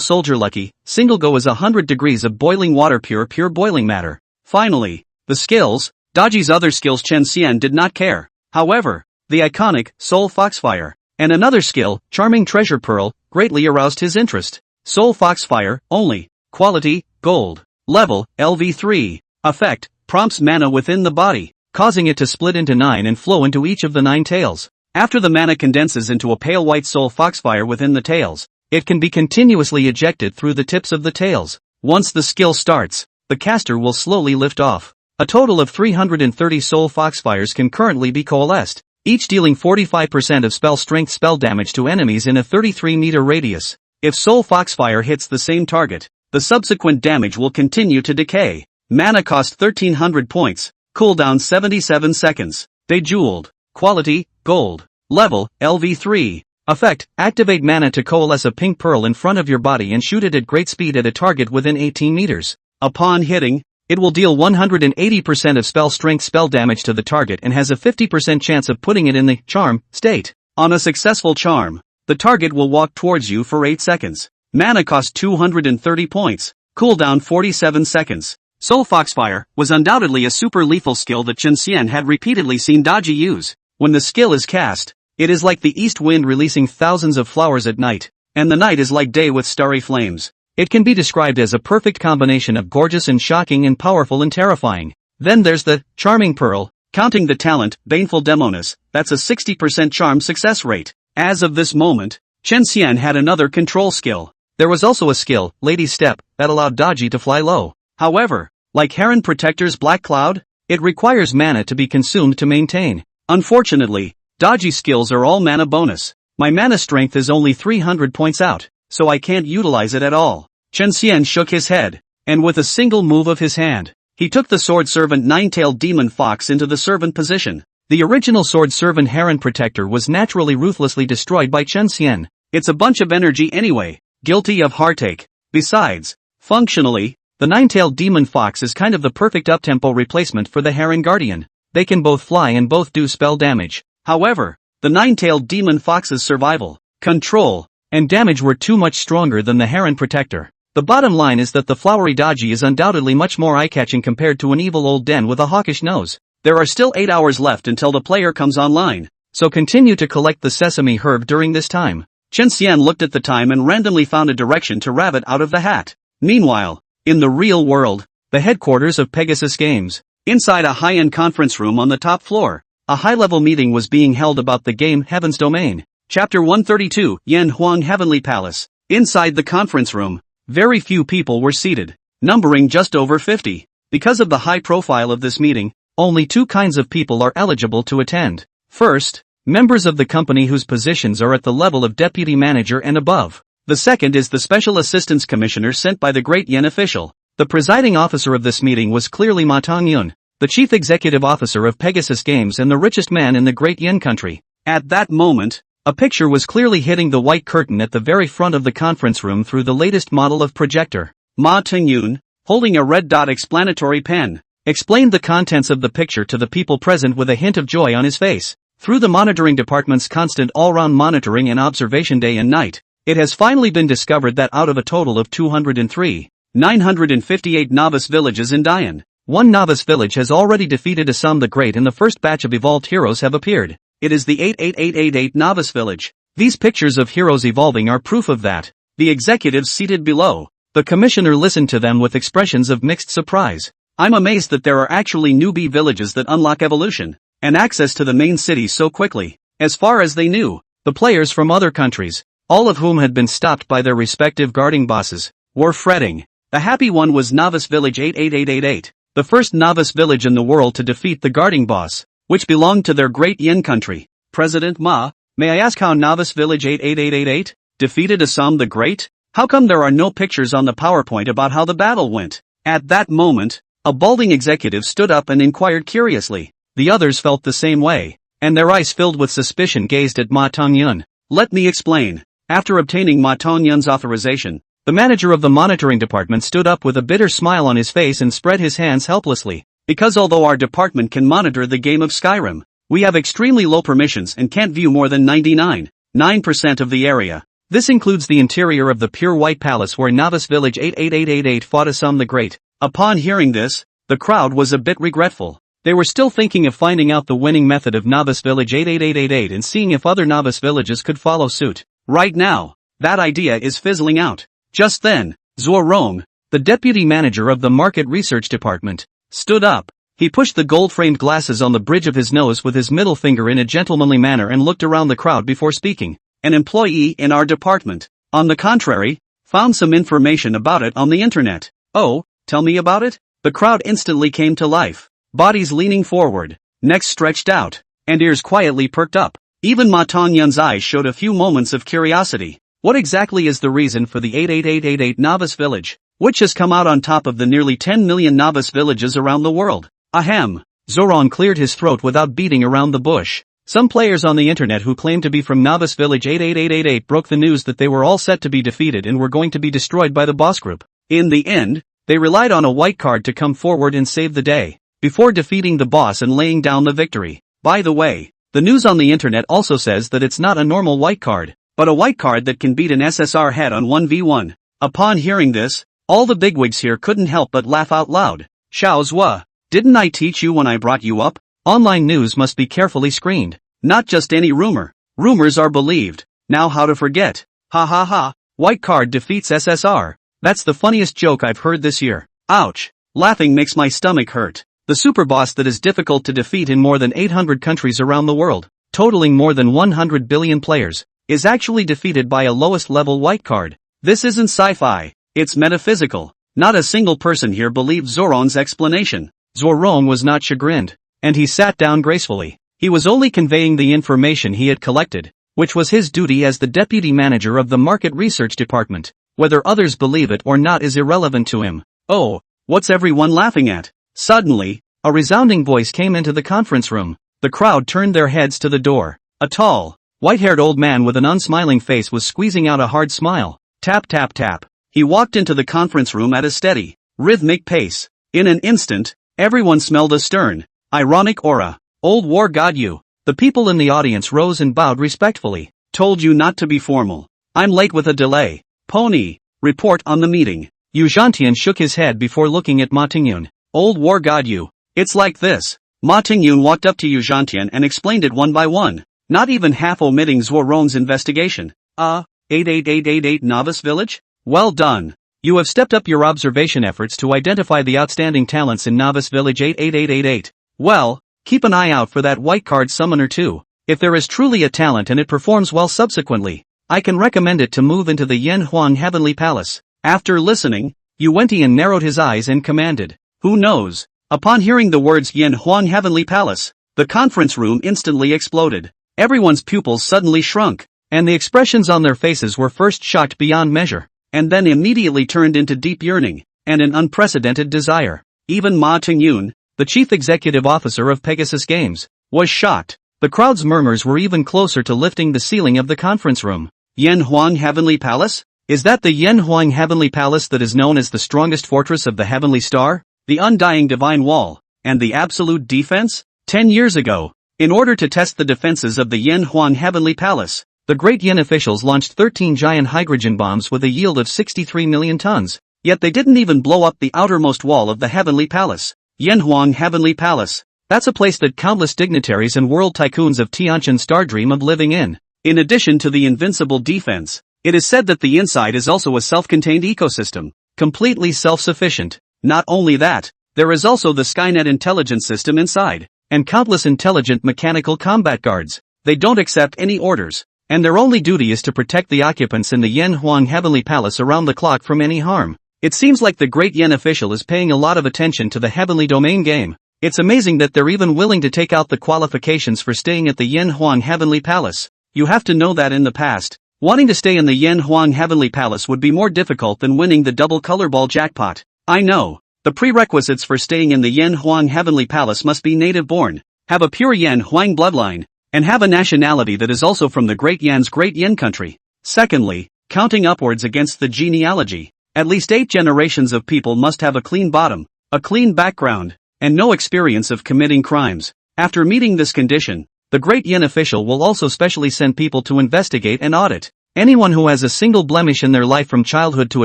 soldier lucky, single go is 100 degrees of boiling water, pure boiling matter. Finally, the skills. Daji's other skills Chen Xian did not care. However, the iconic Soul Foxfire, and another skill, Charming Treasure Pearl, greatly aroused his interest. Soul Foxfire, only, quality, gold, level, LV3, effect, prompts mana within the body, causing it to split into 9 and flow into each of the 9 tails. After the mana condenses into a pale white Soul Foxfire within the tails, it can be continuously ejected through the tips of the tails. Once the skill starts, the caster will slowly lift off. A total of 330 Soul Foxfires can currently be coalesced, each dealing 45% of spell strength spell damage to enemies in a 33-meter radius. If Soul Foxfire hits the same target, the subsequent damage will continue to decay. Mana cost 1300 points, cooldown 77 seconds. Bejeweled, quality, gold, level, LV3, Effect: activate mana to coalesce a pink pearl in front of your body and shoot it at great speed at a target within 18 meters. Upon hitting, it will deal 180% of spell strength spell damage to the target and has a 50% chance of putting it in the charm state. On a successful charm, the target will walk towards you for 8 seconds. Mana cost 230 points. Cooldown 47 seconds. Soul Foxfire was undoubtedly a super lethal skill that Chen Xian had repeatedly seen Daji use. When the skill is cast, it is like the east wind releasing thousands of flowers at night, and the night is like day with starry flames. It can be described as a perfect combination of gorgeous and shocking and powerful and terrifying. Then there's the Charming Pearl. Counting the talent, Baneful Demonis, that's a 60% charm success rate. As of this moment, Chen Xian had another control skill. There was also a skill, Lady's Step, that allowed Daji to fly low. However, like Heron Protector's Black Cloud, it requires mana to be consumed to maintain. Unfortunately, Daji's skills are all mana bonus. My mana strength is only 300 points out, so I can't utilize it at all. Chen Xian shook his head, and with a single move of his hand, he took the Sword Servant Nine-Tailed Demon Fox into the servant position. The original Sword Servant Heron Protector was naturally ruthlessly destroyed by Chen Xian. It's a bunch of energy anyway, guilty of heartache. Besides, functionally, the Nine-Tailed Demon Fox is kind of the perfect up-tempo replacement for the Heron Guardian. They can both fly and both do spell damage. However, the Nine-Tailed Demon Fox's survival, control, and damage were too much stronger than the Heron Protector. The bottom line is that the flowery Daji is undoubtedly much more eye-catching compared to an evil old den with a hawkish nose. There are still 8 hours left until the player comes online, so continue to collect the sesame herb during this time. Chen Xian looked at the time and randomly found a direction to rabbit out of the hat. Meanwhile, in the real world, the headquarters of Pegasus Games. Inside a high-end conference room on the top floor, a high-level meeting was being held about the game Heaven's Domain. Chapter 132, Yan Huang Heavenly Palace. Inside the conference room, very few people were seated, numbering just over 50. Because of the high profile of this meeting, only 2 kinds of people are eligible to attend. First, members of the company whose positions are at the level of deputy manager and above. The second is the Special Assistance Commissioner sent by the Great Yen official. The presiding officer of this meeting was clearly Ma Tongyun, the chief executive officer of Pegasus Games and the richest man in the Great Yen country. At that moment, a picture was clearly hitting the white curtain at the very front of the conference room through the latest model of projector. Ma Tongyun, holding a red dot explanatory pen, explained the contents of the picture to the people present with a hint of joy on his face. Through the monitoring department's constant all-round monitoring and observation day and night, it has finally been discovered that out of a total of 203, 958 novice villages in Dayan, one novice village has already defeated Assam the Great and the first batch of evolved heroes have appeared. It is the 88888 novice village. These pictures of heroes evolving are proof of that. The executives seated below, the commissioner listened to them with expressions of mixed surprise. I'm amazed that there are actually newbie villages that unlock evolution and access to the main city so quickly. As far as they knew, the players from other countries, all of whom had been stopped by their respective guarding bosses, were fretting. The happy one was Novice Village 88888, the first novice village in the world to defeat the guarding boss, which belonged to their Great Yen country. President Ma, may I ask how Novice Village 88888 defeated Assam the Great? How come there are no pictures on the PowerPoint about how the battle went? At that moment, a balding executive stood up and inquired curiously. The others felt the same way, and their eyes filled with suspicion gazed at Ma Tongyun. Let me explain. After obtaining Ma Tongyun's authorization, the manager of the monitoring department stood up with a bitter smile on his face and spread his hands helplessly. Because although our department can monitor the game of Skyrim, we have extremely low permissions and can't view more than 99.9% of the area. This includes the interior of the Pure White Palace where Novice Village 88888 fought Assam the Great. Upon hearing this, the crowd was a bit regretful. They were still thinking of finding out the winning method of Novice Village 88888 and seeing if other novice villages could follow suit. Right now, that idea is fizzling out. Just then, Zhuo Rong, the deputy manager of the market research department, stood up. He pushed the gold-framed glasses on the bridge of his nose with his middle finger in a gentlemanly manner and looked around the crowd before speaking. An employee in our department, on the contrary, found some information about it on the internet. Oh, tell me about it? The crowd instantly came to life. Bodies leaning forward, necks stretched out, and ears quietly perked up. Even Ma Tongyun's eyes showed a few moments of curiosity. What exactly is the reason for the 88888 novice village, which has come out on top of the nearly 10 million novice villages around the world? Ahem. Zoran cleared his throat without beating around the bush. Some players on the internet who claimed to be from Novice Village 88888 broke the news that they were all set to be defeated and were going to be destroyed by the boss group. In the end, they relied on a white card to come forward and save the day, before defeating the boss and laying down the victory. By the way, the news on the internet also says that it's not a normal white card, but a white card that can beat an SSR head on 1v1. Upon hearing this, all the bigwigs here couldn't help but laugh out loud. Xiao Zhua, didn't I teach you when I brought you up? Online news must be carefully screened. Not just any rumor. Rumors are believed. Now how to forget. Ha ha ha, white card defeats SSR. That's the funniest joke I've heard this year. Ouch. Laughing makes my stomach hurt. The super boss that is difficult to defeat in more than 800 countries around the world, totaling more than 100 billion players, is actually defeated by a lowest level white card. This isn't sci-fi. It's metaphysical. Not a single person here believed Zoron's explanation. Zoron was not chagrined, and he sat down gracefully. He was only conveying the information he had collected, which was his duty as the deputy manager of the market research department. Whether others believe it or not is irrelevant to him. Oh, what's everyone laughing at? Suddenly, a resounding voice came into the conference room. The crowd turned their heads to the door. A tall, white-haired old man with an unsmiling face was squeezing out a hard smile. Tap tap tap. He walked into the conference room at a steady, rhythmic pace. In an instant, everyone smelled a stern, ironic aura. Old war god you. The people in the audience rose and bowed respectfully. Told you not to be formal. I'm late with a delay. Pony, report on the meeting. Yu Zhantian shook his head before looking at Ma Tingyun. Old war god you. It's like this. Ma Tingyun walked up to Yu Zhantian and explained it one by one, not even half omitting Zoron's investigation. 88888 Novice Village? Well done. You have stepped up your observation efforts to identify the outstanding talents in Novice Village 88888. Well, keep an eye out for that white card summoner too. If there is truly a talent and it performs well subsequently, I can recommend it to move into the Yan Huang Heavenly Palace. After listening, Yu Wentian narrowed his eyes and commanded, who knows? Upon hearing the words Yan Huang Heavenly Palace, the conference room instantly exploded. Everyone's pupils suddenly shrunk, and the expressions on their faces were first shocked beyond measure, and then immediately turned into deep yearning, and an unprecedented desire. Even Ma Tingyun, the chief executive officer of Pegasus Games, was shocked. The crowd's murmurs were even closer to lifting the ceiling of the conference room. Yan Huang Heavenly Palace? Is that the Yan Huang Heavenly Palace that is known as the strongest fortress of the Heavenly Star, the undying divine wall, and the absolute defense? 10 years ago, in order to test the defenses of the Yan Huang Heavenly Palace, the Great Yin officials launched 13 giant hydrogen bombs with a yield of 63 million tons, yet they didn't even blow up the outermost wall of the Heavenly Palace. Yan Huang Heavenly Palace. That's a place that countless dignitaries and world tycoons of Tianqian Star dream of living in. In addition to the invincible defense, it is said that the inside is also a self-contained ecosystem, completely self-sufficient. Not only that, there is also the Skynet intelligence system inside, and countless intelligent mechanical combat guards. They don't accept any orders, and their only duty is to protect the occupants in the Yan Huang Heavenly Palace around the clock from any harm. It seems like the Great Yin official is paying a lot of attention to the Heavenly Domain game. It's amazing that they're even willing to take out the qualifications for staying at the Yan Huang Heavenly Palace. You have to know that in the past, wanting to stay in the Yan Huang Heavenly Palace would be more difficult than winning the double colorball jackpot. I know. The prerequisites for staying in the Yan Huang Heavenly Palace must be native-born, have a pure Yan Huang bloodline, and have a nationality that is also from the Great Yan's Great Yin country. Secondly, counting upwards against the genealogy, at least 8 generations of people must have a clean bottom, a clean background, and no experience of committing crimes. After meeting this condition, the Great Yin official will also specially send people to investigate and audit. Anyone who has a single blemish in their life from childhood to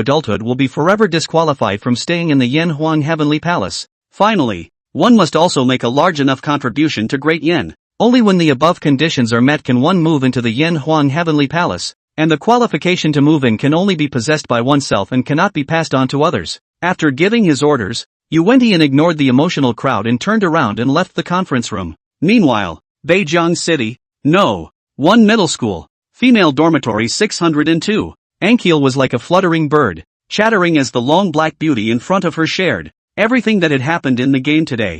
adulthood will be forever disqualified from staying in the Yan Huang Heavenly Palace. Finally, one must also make a large enough contribution to Great Yin. Only when the above conditions are met can one move into the Yan Huang Heavenly Palace, and the qualification to move in can only be possessed by oneself and cannot be passed on to others. After giving his orders, Yu Wentian ignored the emotional crowd and turned around and left the conference room. Meanwhile, Beijing City, No. 1 Middle School, Female Dormitory 602. Ankiel was like a fluttering bird, chattering as the long black beauty in front of her shared everything that had happened in the game today.